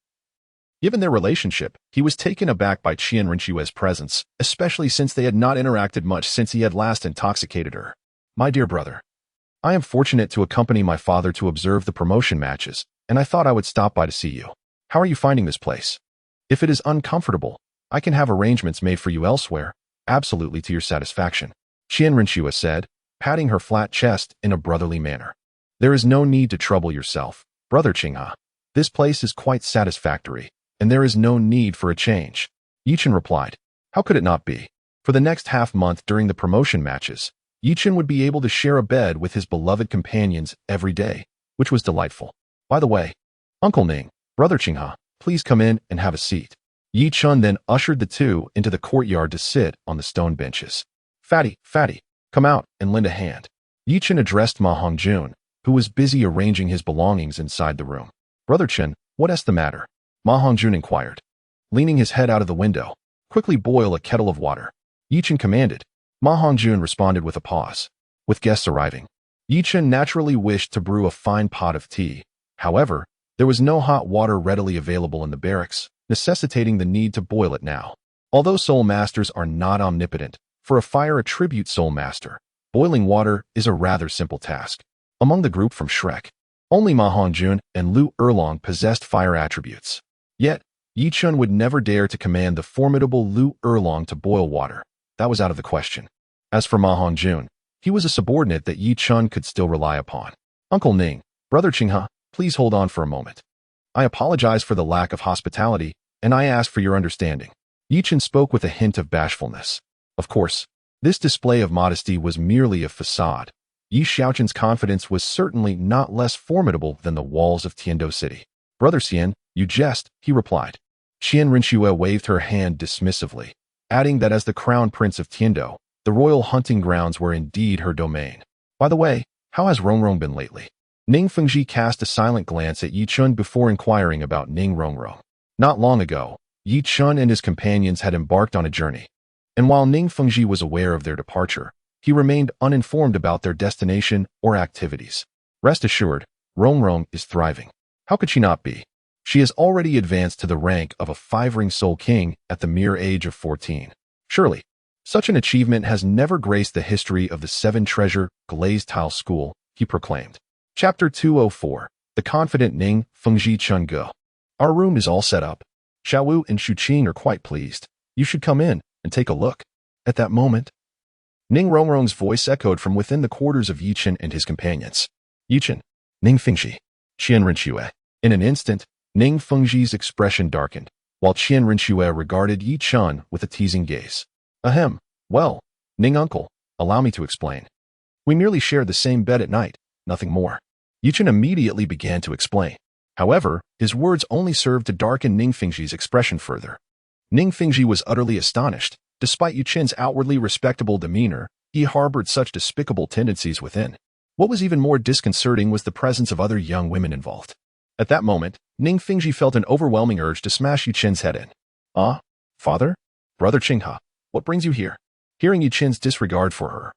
Given their relationship, he was taken aback by Qian Renxue's presence, especially since they had not interacted much since he had last intoxicated her. My dear brother, I am fortunate to accompany my father to observe the promotion matches, and I thought I would stop by to see you. How are you finding this place? If it is uncomfortable, I can have arrangements made for you elsewhere, absolutely to your satisfaction. Qian Renxue said, patting her flat chest in a brotherly manner. There is no need to trouble yourself, brother Qinghe. This place is quite satisfactory, and there is no need for a change. Yichen replied, how could it not be? For the next half-month during the promotion matches, Yichen would be able to share a bed with his beloved companions every day, which was delightful. By the way, Uncle Ning, brother Qinghe, please come in and have a seat. Yichen then ushered the 2 into the courtyard to sit on the stone benches. Fatty, come out and lend a hand. Yichen addressed Ma Hongjun, who was busy arranging his belongings inside the room. Brother Chen, what's the matter? Ma Hongjun inquired. Leaning his head out of the window, quickly boil a kettle of water. Yichen commanded. Ma Hongjun responded with a pause. With guests arriving, Yichen naturally wished to brew a fine pot of tea. However, there was no hot water readily available in the barracks, necessitating the need to boil it now. Although Soul Masters are not omnipotent, for a fire attribute Soul Master, boiling water is a rather simple task. Among the group from Shrek, only Ma Hongjun and Lu Erlong possessed fire attributes. Yet, Yichen would never dare to command the formidable Lu Erlong to boil water. That was out of the question. As for Ma Hongjun, he was a subordinate that Yichen could still rely upon. Uncle Ning, brother Qinghe, please hold on for a moment. I apologize for the lack of hospitality, and I ask for your understanding. Yichen spoke with a hint of bashfulness. Of course, this display of modesty was merely a facade, Yi Xiaoqin's confidence was certainly not less formidable than the walls of Tiando City. "Brother Xian, you jest," he replied. Qian Rinxue waved her hand dismissively, adding that as the crown prince of Tiando, the royal hunting grounds were indeed her domain. "By the way, how has Rongrong been lately?" Ning Fengji cast a silent glance at Yi Chun before inquiring about Ning Rongrong. Not long ago, Yi Chun and his companions had embarked on a journey, and while Ning Fengji was aware of their departure, he remained uninformed about their destination or activities. Rest assured, Rongrong is thriving. How could she not be? She has already advanced to the rank of a 5-ring Soul King at the mere age of 14. Surely, such an achievement has never graced the history of the 7-treasure glazed tile school, he proclaimed. Chapter 204. The Confident Ning Fengji Chun Ge. Our room is all set up. Xiao Wu and Shu Qing are quite pleased. You should come in and take a look. At that moment, Ning Rongrong's voice echoed from within the quarters of Yi Chen and his companions. Yi Chen, Ning Fengji, Qian Rinxue. In an instant, Ning Fengji's expression darkened, while Qian Rinxue regarded Yi Chen with a teasing gaze. Ahem. Well, Ning uncle, allow me to explain. We merely shared the same bed at night, nothing more. Yi Chen immediately began to explain. However, his words only served to darken Ning Fengji's expression further. Ning Fengji was utterly astonished. Despite Yi Chen's outwardly respectable demeanor, he harbored such despicable tendencies within. What was even more disconcerting was the presence of other young women involved. At that moment, Ning Fengji felt an overwhelming urge to smash Yi Chen's head in. "Ah, father? Brother Qinghe, what brings you here?" Hearing Yi Chen's disregard for her,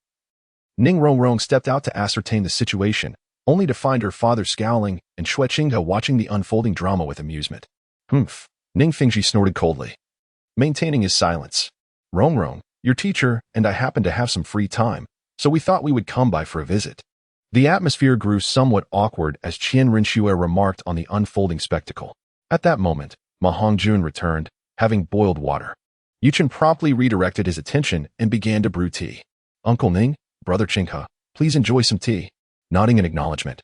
Ning Rongrong stepped out to ascertain the situation, only to find her father scowling and Xue Qinghe watching the unfolding drama with amusement. "Humph," Ning Fengji snorted coldly, maintaining his silence. "Rongrong, your teacher and I happen to have some free time, so we thought we would come by for a visit." The atmosphere grew somewhat awkward as Qian Rinxue remarked on the unfolding spectacle. At that moment, Ma Hongjun returned, having boiled water. Yi Chen promptly redirected his attention and began to brew tea. "Uncle Ning, Brother Qinghe, please enjoy some tea." Nodding in acknowledgement,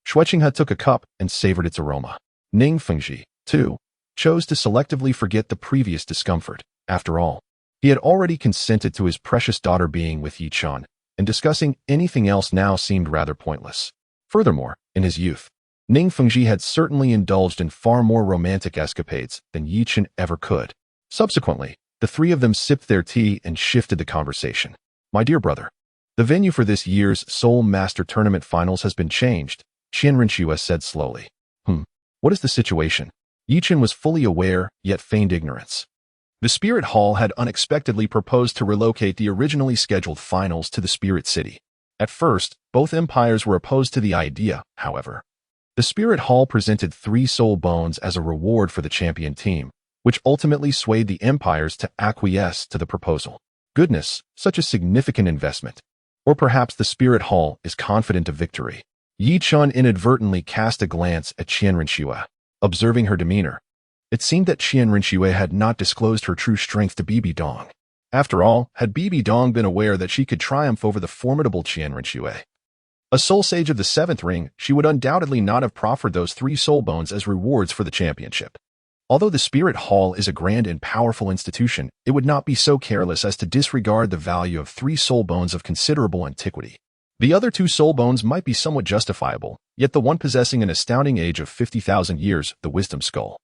Xue Qinghe took a cup and savored its aroma. Ning Fengji, too, chose to selectively forget the previous discomfort. After all, he had already consented to his precious daughter being with Yi Chen, and discussing anything else now seemed rather pointless. Furthermore, in his youth, Ning Fengji had certainly indulged in far more romantic escapades than Yi Chen ever could. Subsequently, the three of them sipped their tea and shifted the conversation. "My dear brother, the venue for this year's Soul Master Tournament Finals has been changed," Qian Rinxue said slowly. What is the situation?" Yi Chen was fully aware, yet feigned ignorance. The Spirit Hall had unexpectedly proposed to relocate the originally scheduled finals to the Spirit City. At first, both empires were opposed to the idea, however. The Spirit Hall presented 3 soul bones as a reward for the champion team, which ultimately swayed the empires to acquiesce to the proposal. Goodness, such a significant investment. Or perhaps the Spirit Hall is confident of victory. Yi Chen inadvertently cast a glance at Qian Rinxue. Observing her demeanor, it seemed that Qian Rinxue had not disclosed her true strength to Bibi Dong. After all, had Bibi Dong been aware that she could triumph over the formidable Qian Rinxue, a soul sage of the 7th ring, she would undoubtedly not have proffered those 3 soul bones as rewards for the championship. Although the Spirit Hall is a grand and powerful institution, it would not be so careless as to disregard the value of 3 soul bones of considerable antiquity. The other 2 soul bones might be somewhat justifiable, yet the one possessing an astounding age of 50,000 years, the Wisdom Skull,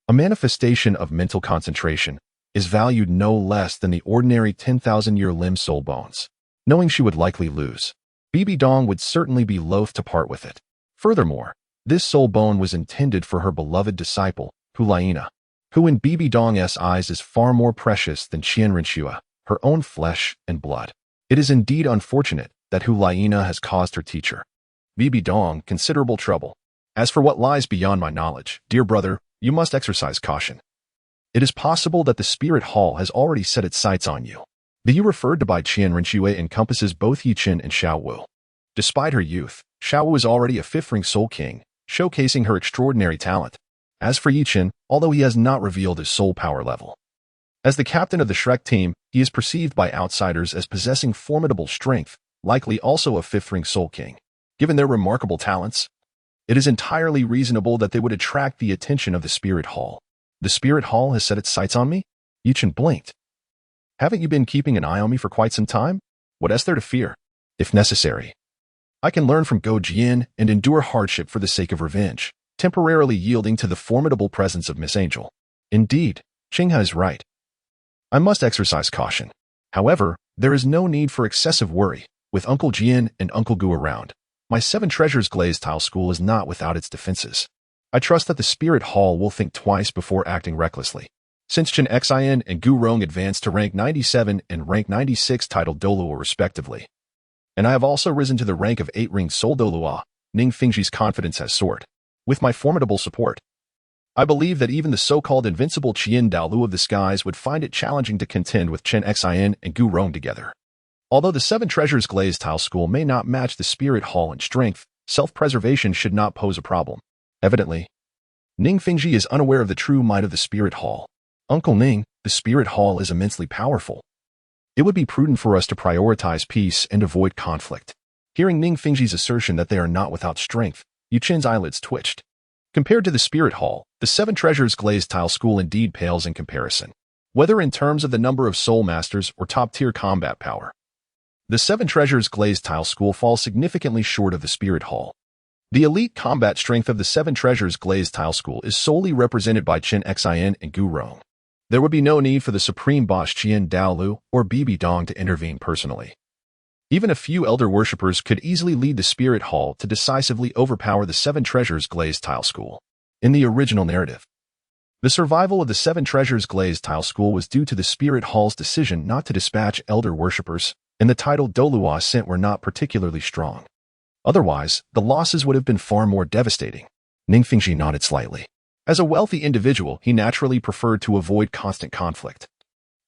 a manifestation of mental concentration, is valued no less than the ordinary 10,000-year limb soul bones. Knowing she would likely lose, Bibi Dong would certainly be loath to part with it. Furthermore, this soul bone was intended for her beloved disciple, Hulaina, who in Bibi Dong's eyes is far more precious than Qian Rinxue, her own flesh and blood. It is indeed unfortunate that Hulaina has caused her teacher, Bibi Dong, considerable trouble. As for what lies beyond my knowledge, dear brother, you must exercise caution. It is possible that the Spirit Hall has already set its sights on you. The you referred to by Qian Rinxue encompasses both Yi Chen and Xiao Wu. Despite her youth, Xiao Wu is already a 5th-ring Soul King, showcasing her extraordinary talent. As for Yi Chen, although he has not revealed his soul power level, as the captain of the Shrek team, he is perceived by outsiders as possessing formidable strength, likely also a 5th-ring Soul King. Given their remarkable talents, it is entirely reasonable that they would attract the attention of the Spirit Hall. The Spirit Hall has set its sights on me? Yi Chen blinked. Haven't you been keeping an eye on me for quite some time? What is there to fear? If necessary, I can learn from Go Jian and endure hardship for the sake of revenge, temporarily yielding to the formidable presence of Miss Angel. Indeed, Qinghe is right. I must exercise caution. However, there is no need for excessive worry. With Uncle Jian and Uncle Gu around, my Seven Treasures glazed tile school is not without its defenses. I trust that the Spirit Hall will think twice before acting recklessly. Since Chen Xin and Gu Rong advanced to rank 97 and rank 96 titled Douluo respectively, and I have also risen to the rank of 8-ringed Soul Douluo, Ning Fengji's confidence has soared. With my formidable support, I believe that even the so-called invincible Qian Daolu of the skies would find it challenging to contend with Chen Xin and Gu Rong together. Although the Seven Treasures glazed tile school may not match the Spirit Hall in strength, self-preservation should not pose a problem. Evidently, Ning Fengji is unaware of the true might of the Spirit Hall. Uncle Ning, the Spirit Hall is immensely powerful. It would be prudent for us to prioritize peace and avoid conflict. Hearing Ning Fengji's assertion that they are not without strength, Yu Qin's eyelids twitched. Compared to the Spirit Hall, the Seven Treasures glazed tile school indeed pales in comparison. Whether in terms of the number of soul masters or top-tier combat power, the Seven Treasures glazed tile school falls significantly short of the Spirit Hall. The elite combat strength of the Seven Treasures glazed tile school is solely represented by Chen Xin and Gu Rong. There would be no need for the supreme boss Qian Daolu or Bibi Dong to intervene personally. Even a few elder worshippers could easily lead the Spirit Hall to decisively overpower the Seven Treasures glazed tile school. In the original narrative, the survival of the Seven Treasures glazed tile school was due to the Spirit Hall's decision not to dispatch elder worshippers, and the title Douluo sent were not particularly strong. Otherwise, the losses would have been far more devastating. Ning Fengji nodded slightly. As a wealthy individual, he naturally preferred to avoid constant conflict,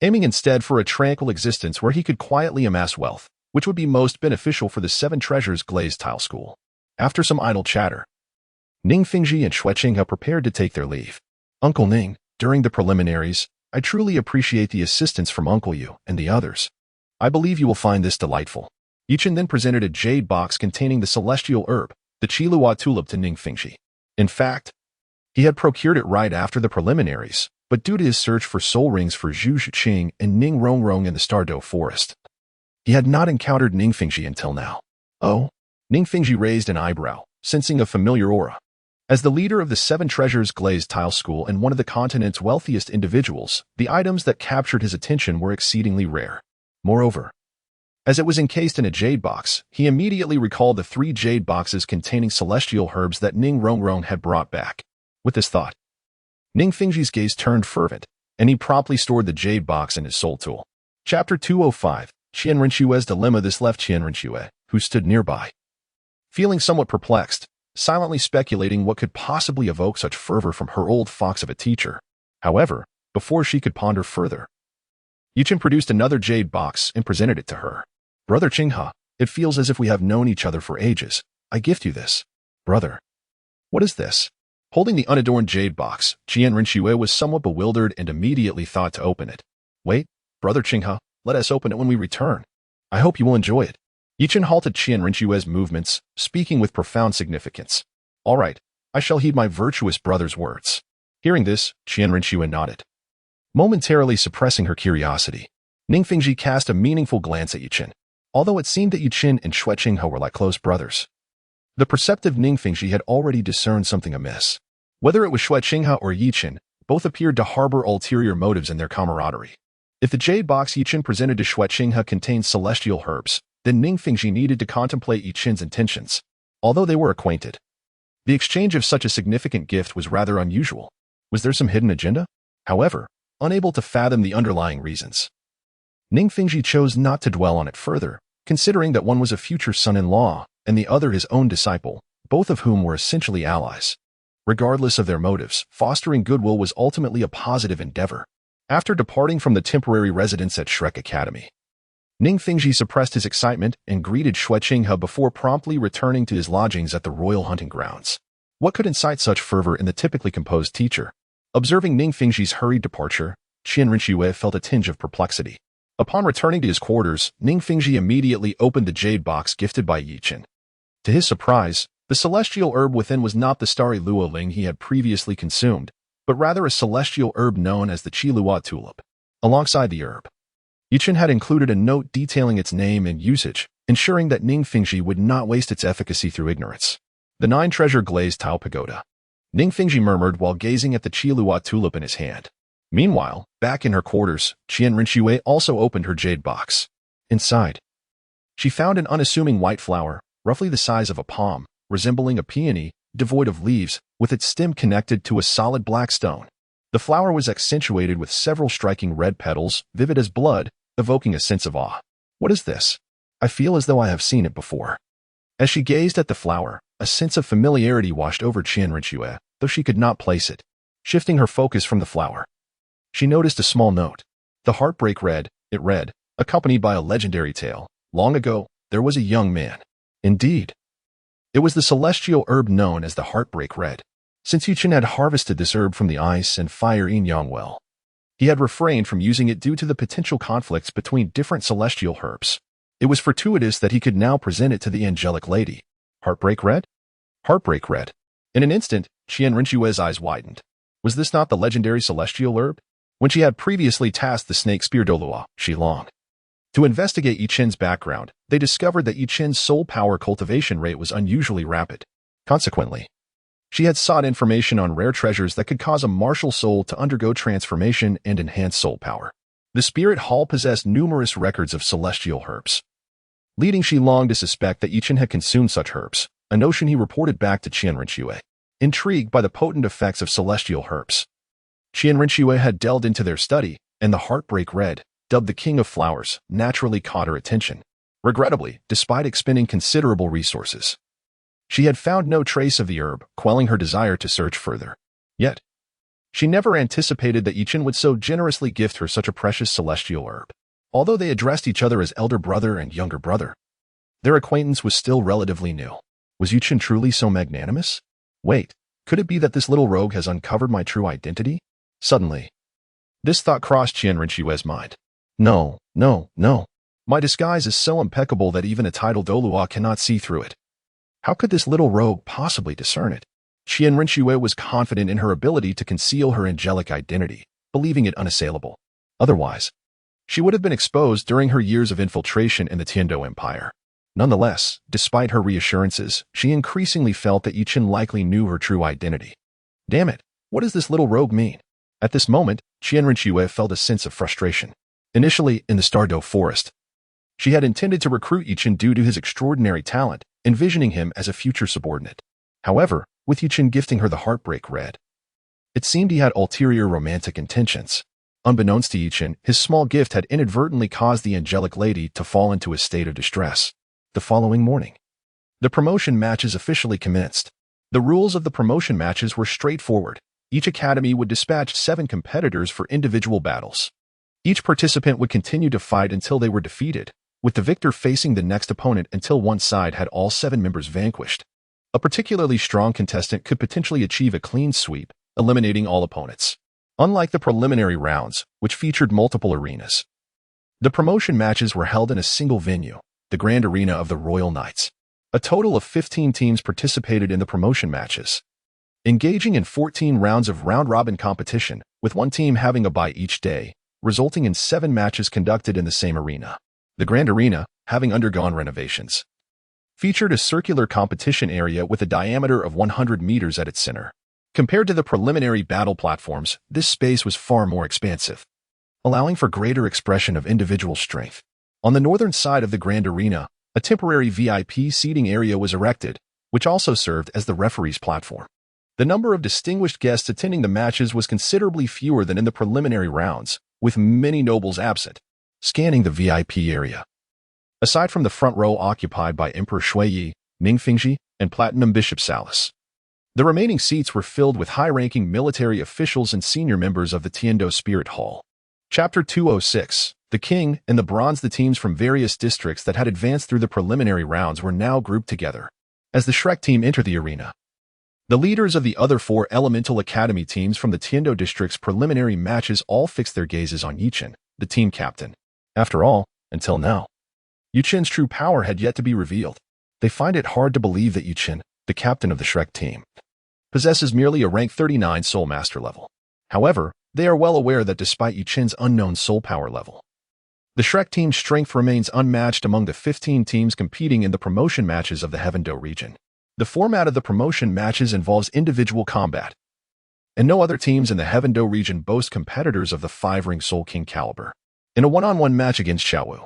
aiming instead for a tranquil existence where he could quietly amass wealth, which would be most beneficial for the Seven Treasures glazed tile school. After some idle chatter, Ning Fengji and Xue Qinghe prepared to take their leave. Uncle Ning, during the preliminaries, I truly appreciate the assistance from Uncle Yu and the others. I believe you will find this delightful. Yichen then presented a jade box containing the celestial herb, the Qiluo tulip, to Ning Fengji. In fact, he had procured it right after the preliminaries, but due to his search for soul rings for Zhu Zhiqing and Ning Rongrong in the Stardow Forest, he had not encountered Ning Fengji until now. Oh? Ning Fengji raised an eyebrow, sensing a familiar aura. As the leader of the Seven Treasures glazed tile school and one of the continent's wealthiest individuals, the items that captured his attention were exceedingly rare. Moreover, as it was encased in a jade box, he immediately recalled the 3 jade boxes containing celestial herbs that Ning Rongrong had brought back. With this thought, Ning Fengji's gaze turned fervent, and he promptly stored the jade box in his soul tool. Chapter 205, Qian Renxue's Dilemma. This left Qian Renxue, who stood nearby, feeling somewhat perplexed, silently speculating what could possibly evoke such fervor from her old fox of a teacher. However, before she could ponder further, Yichen produced another jade box and presented it to her. Brother Qinghe, it feels as if we have known each other for ages. I gift you this. Brother. What is this? Holding the unadorned jade box, Qian Renxue was somewhat bewildered and immediately thought to open it. Wait, Brother Qinghe, let us open it when we return. I hope you will enjoy it. Yichen halted Qian Renxue's movements, speaking with profound significance. All right, I shall heed my virtuous brother's words. Hearing this, Qian Renxue nodded, momentarily suppressing her curiosity. Ning Fengji cast a meaningful glance at Yichen. Although it seemed that Yichen and Xue Qinghe were like close brothers, the perceptive Ning Fengji had already discerned something amiss. Whether it was Xue Qinghe or Yichen, both appeared to harbor ulterior motives in their camaraderie. If the jade box Yichen presented to Xue Qinghe contained celestial herbs, then Ning Fengji needed to contemplate Yichen's intentions. Although they were acquainted, the exchange of such a significant gift was rather unusual. Was there some hidden agenda? However, unable to fathom the underlying reasons, Ning Fengji chose not to dwell on it further, considering that one was a future son-in-law and the other his own disciple, both of whom were essentially allies. Regardless of their motives, fostering goodwill was ultimately a positive endeavor. After departing from the temporary residence at Shrek Academy, Ning Fengji suppressed his excitement and greeted Xue Qinghe before promptly returning to his lodgings at the royal hunting grounds. What could incite such fervor in the typically composed teacher? Observing Ning Fengji's hurried departure, Qian Renxue felt a tinge of perplexity. Upon returning to his quarters, Ning Fengji immediately opened the jade box gifted by Yichen. To his surprise, the celestial herb within was not the starry luo ling he had previously consumed, but rather a celestial herb known as the Qiluo tulip. Alongside the herb, Yichen had included a note detailing its name and usage, ensuring that Ningfingji would not waste its efficacy through ignorance. The 9-treasure glazed tile pagoda. Ningfingji murmured while gazing at the Qiluo tulip in his hand. Meanwhile, back in her quarters, Qian Rinxue also opened her jade box. Inside, she found an unassuming white flower, roughly the size of a palm, resembling a peony, devoid of leaves, with its stem connected to a solid black stone. The flower was accentuated with several striking red petals, vivid as blood, evoking a sense of awe. What is this? I feel as though I have seen it before. As she gazed at the flower, a sense of familiarity washed over Qian Rinxue, though she could not place it. Shifting her focus from the flower, she noticed a small note. The heartbreak read, it read, accompanied by a legendary tale. Long ago, there was a young man. Indeed, it was the celestial herb known as the heartbreak red. Since Yuchen had harvested this herb from the ice and fire yin-yang well, he had refrained from using it due to the potential conflicts between different celestial herbs. It was fortuitous that he could now present it to the angelic lady. Heartbreak red? Heartbreak red. In an instant, Qian Rinxue's eyes widened. Was this not the legendary celestial herb? When she had previously tasked the snake spear Douluo, she longed to investigate Yichen's background. They discovered that Yichen's soul power cultivation rate was unusually rapid. Consequently, she had sought information on rare treasures that could cause a martial soul to undergo transformation and enhance soul power. The spirit hall possessed numerous records of celestial herbs, leading Shi Long to suspect that Yichen had consumed such herbs, a notion he reported back to Qian Rinxue. Intrigued by the potent effects of celestial herbs, Qian Rinxue had delved into their study, and the heartbreak red, dubbed the King of Flowers, naturally caught her attention. Regrettably, despite expending considerable resources, she had found no trace of the herb, quelling her desire to search further. Yet, she never anticipated that Yichen would so generously gift her such a precious celestial herb. Although they addressed each other as elder brother and younger brother, their acquaintance was still relatively new. Was Yichen truly so magnanimous? Wait, could it be that this little rogue has uncovered my true identity? Suddenly, this thought crossed Qian Rinxue's mind. No. My disguise is so impeccable that even a titled Douluo cannot see through it. How could this little rogue possibly discern it? Qian Rinxue was confident in her ability to conceal her angelic identity, believing it unassailable. Otherwise, she would have been exposed during her years of infiltration in the Tiando Empire. Nonetheless, despite her reassurances, she increasingly felt that Yichen likely knew her true identity. Damn it, what does this little rogue mean? At this moment, Qian Rinxue felt a sense of frustration. Initially, in the Stardow Forest, she had intended to recruit Yichen due to his extraordinary talent, envisioning him as a future subordinate. However, with Yichen gifting her the heartbreak red, it seemed he had ulterior romantic intentions. Unbeknownst to Yichen, his small gift had inadvertently caused the angelic lady to fall into a state of distress. The following morning, the promotion matches officially commenced. The rules of the promotion matches were straightforward. Each academy would dispatch 7 competitors for individual battles. Each participant would continue to fight until they were defeated, with the victor facing the next opponent until one side had all 7 members vanquished. A particularly strong contestant could potentially achieve a clean sweep, eliminating all opponents. Unlike the preliminary rounds, which featured multiple arenas, the promotion matches were held in a single venue, the Grand Arena of the Royal Knights. A total of 15 teams participated in the promotion matches, engaging in 14 rounds of round-robin competition, with one team having a bye each day, resulting in 7 matches conducted in the same arena. The Grand Arena, having undergone renovations, featured a circular competition area with a diameter of 100 meters at its center. Compared to the preliminary battle platforms, this space was far more expansive, allowing for greater expression of individual strength. On the northern side of the Grand Arena, a temporary VIP seating area was erected, which also served as the referee's platform. The number of distinguished guests attending the matches was considerably fewer than in the preliminary rounds, with many nobles absent. Scanning the VIP area, aside from the front row occupied by Emperor Shuiyi, Ningfingji, and Platinum Bishop Salis, the remaining seats were filled with high-ranking military officials and senior members of the Tiando Spirit Hall. Chapter 206. The King and the Bronze. The teams from various districts that had advanced through the preliminary rounds were now grouped together. As the Shrek team entered the arena, the leaders of the other 4 Elemental Academy teams from the Tiando district's preliminary matches all fixed their gazes on Yichen, the team captain. After all, until now, Yichen's true power had yet to be revealed. They find it hard to believe that Yichen, the captain of the Shrek team, possesses merely a rank 39 Soul Master level. However, they are well aware that despite Yichen's unknown soul power level, The Shrek team's strength remains unmatched among the 15 teams competing in the promotion matches of the Heaven-Do region. The format of the promotion matches involves individual combat, and no other teams in the Heaven-Do region boast competitors of the 5-ring Soul King caliber. In a one-on-one match against Xiaowu,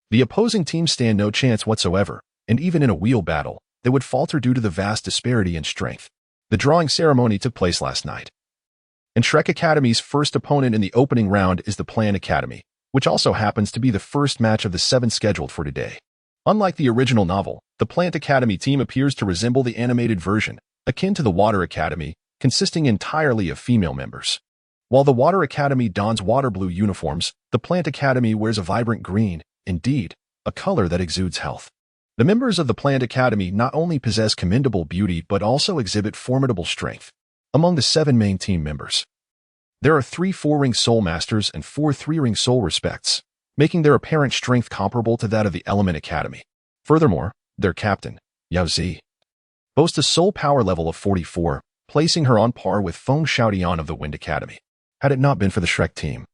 the opposing teams stand no chance whatsoever, and even in a wheel battle, they would falter due to the vast disparity in strength. The drawing ceremony took place last night, and Shrek Academy's first opponent in the opening round is the Plan Academy, which also happens to be the first match of the 7 scheduled for today. Unlike the original novel, the Plant Academy team appears to resemble the animated version, akin to the Water Academy, consisting entirely of female members. While the Water Academy dons water blue uniforms, the Plant Academy wears a vibrant green, indeed, a color that exudes health. The members of the Plant Academy not only possess commendable beauty but also exhibit formidable strength. Among the 7 main team members, there are 3 4-ring Soul Masters and 4 3-ring Soul Respects, making their apparent strength comparable to that of the Element Academy. Furthermore, their captain, Yao Zi, boasts a soul power level of 44, placing her on par with Feng Xiaotian of the Wind Academy. Had it not been for the Shrek team,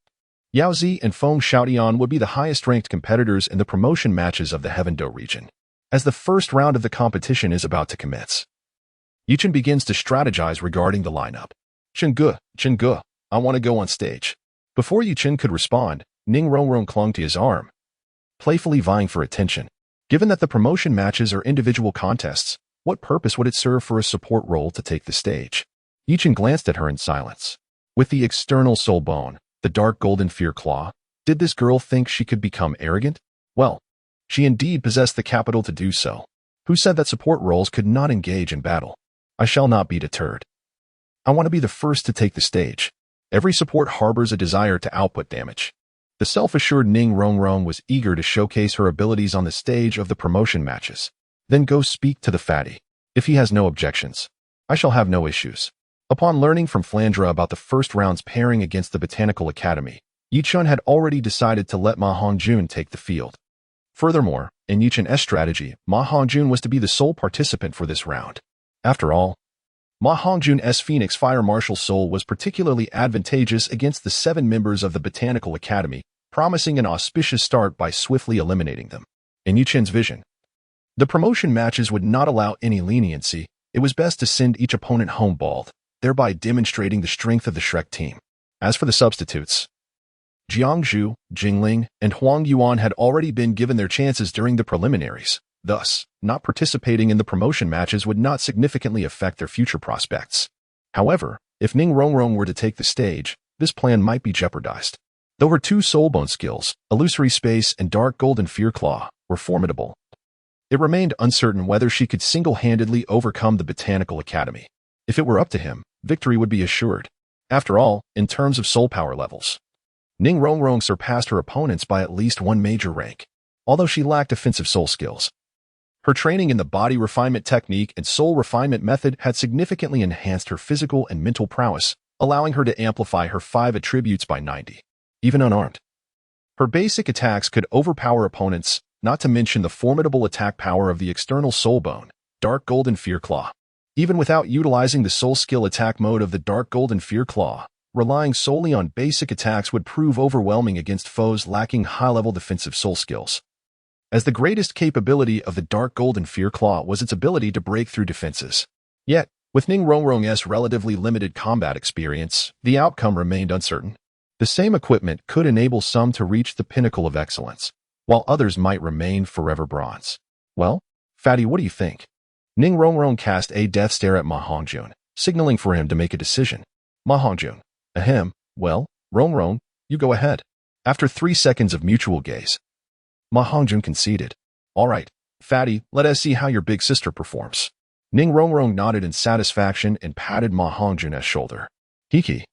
Yao Zi and Feng Xiaotian would be the highest-ranked competitors in the promotion matches of the Heaven-Do region. As the first round of the competition is about to commence, Yichen begins to strategize regarding the lineup. Chengge, I want to go on stage. Before Yichen could respond, Ning Rongrong clung to his arm, playfully vying for attention. Given that the promotion matches are individual contests, what purpose would it serve for a support role to take the stage? Yichen glanced at her in silence. With the external soul bone, the dark golden fear claw, did this girl think she could become arrogant? Well, she indeed possessed the capital to do so. Who said that support roles could not engage in battle? I shall not be deterred. I want to be the first to take the stage. Every support harbors a desire to output damage. The self-assured Ning Rongrong was eager to showcase her abilities on the stage of the promotion matches. Then go speak to the fatty. If he has no objections, I shall have no issues. Upon learning from Flandra about the first round's pairing against the Botanical Academy, Yichun had already decided to let Ma Hongjun take the field. Furthermore, in Yichen's strategy, Ma Hongjun was to be the sole participant for this round. After all, Ma Hongjun's Phoenix Fire Martial Soul was particularly advantageous against the 7 members of the Botanical Academy, promising an auspicious start by swiftly eliminating them. In Yichen's vision, the promotion matches would not allow any leniency. It was best to send each opponent home bald, thereby demonstrating the strength of the Shrek team. As for the substitutes, Jiangzhu, Jingling, and Huang Yuan had already been given their chances during the preliminaries. Thus, not participating in the promotion matches would not significantly affect their future prospects. However, if Ning Rongrong were to take the stage, this plan might be jeopardized. Though her 2 soulbone skills, Illusory Space and Dark Golden Fear Claw, were formidable, it remained uncertain whether she could single-handedly overcome the Botanical Academy. If it were up to him, victory would be assured. After all, in terms of soul power levels, Ning Rongrong surpassed her opponents by at least 1 major rank, although she lacked offensive soul skills. Her training in the body refinement technique and soul refinement method had significantly enhanced her physical and mental prowess, allowing her to amplify her 5 attributes by 90. Even unarmed, her basic attacks could overpower opponents, not to mention the formidable attack power of the external soul bone, Dark Golden Fear Claw. Even without utilizing the soul skill attack mode of the Dark Golden Fear Claw, relying solely on basic attacks would prove overwhelming against foes lacking high-level defensive soul skills. As the greatest capability of the Dark Golden Fear Claw was its ability to break through defenses. Yet, with Ning Rongrong's relatively limited combat experience, the outcome remained uncertain. The same equipment could enable some to reach the pinnacle of excellence, while others might remain forever bronze. Well, Fatty, what do you think? Ning Rongrong cast a death stare at Ma Hongjun, signaling for him to make a decision. Ma Hongjun, ahem, well, Rongrong, you go ahead. After 3 seconds of mutual gaze, Ma Hongjun conceded. All right, Fatty, let us see how your big sister performs. Ning Rongrong nodded in satisfaction and patted Ma Hongjun's shoulder. Hiki,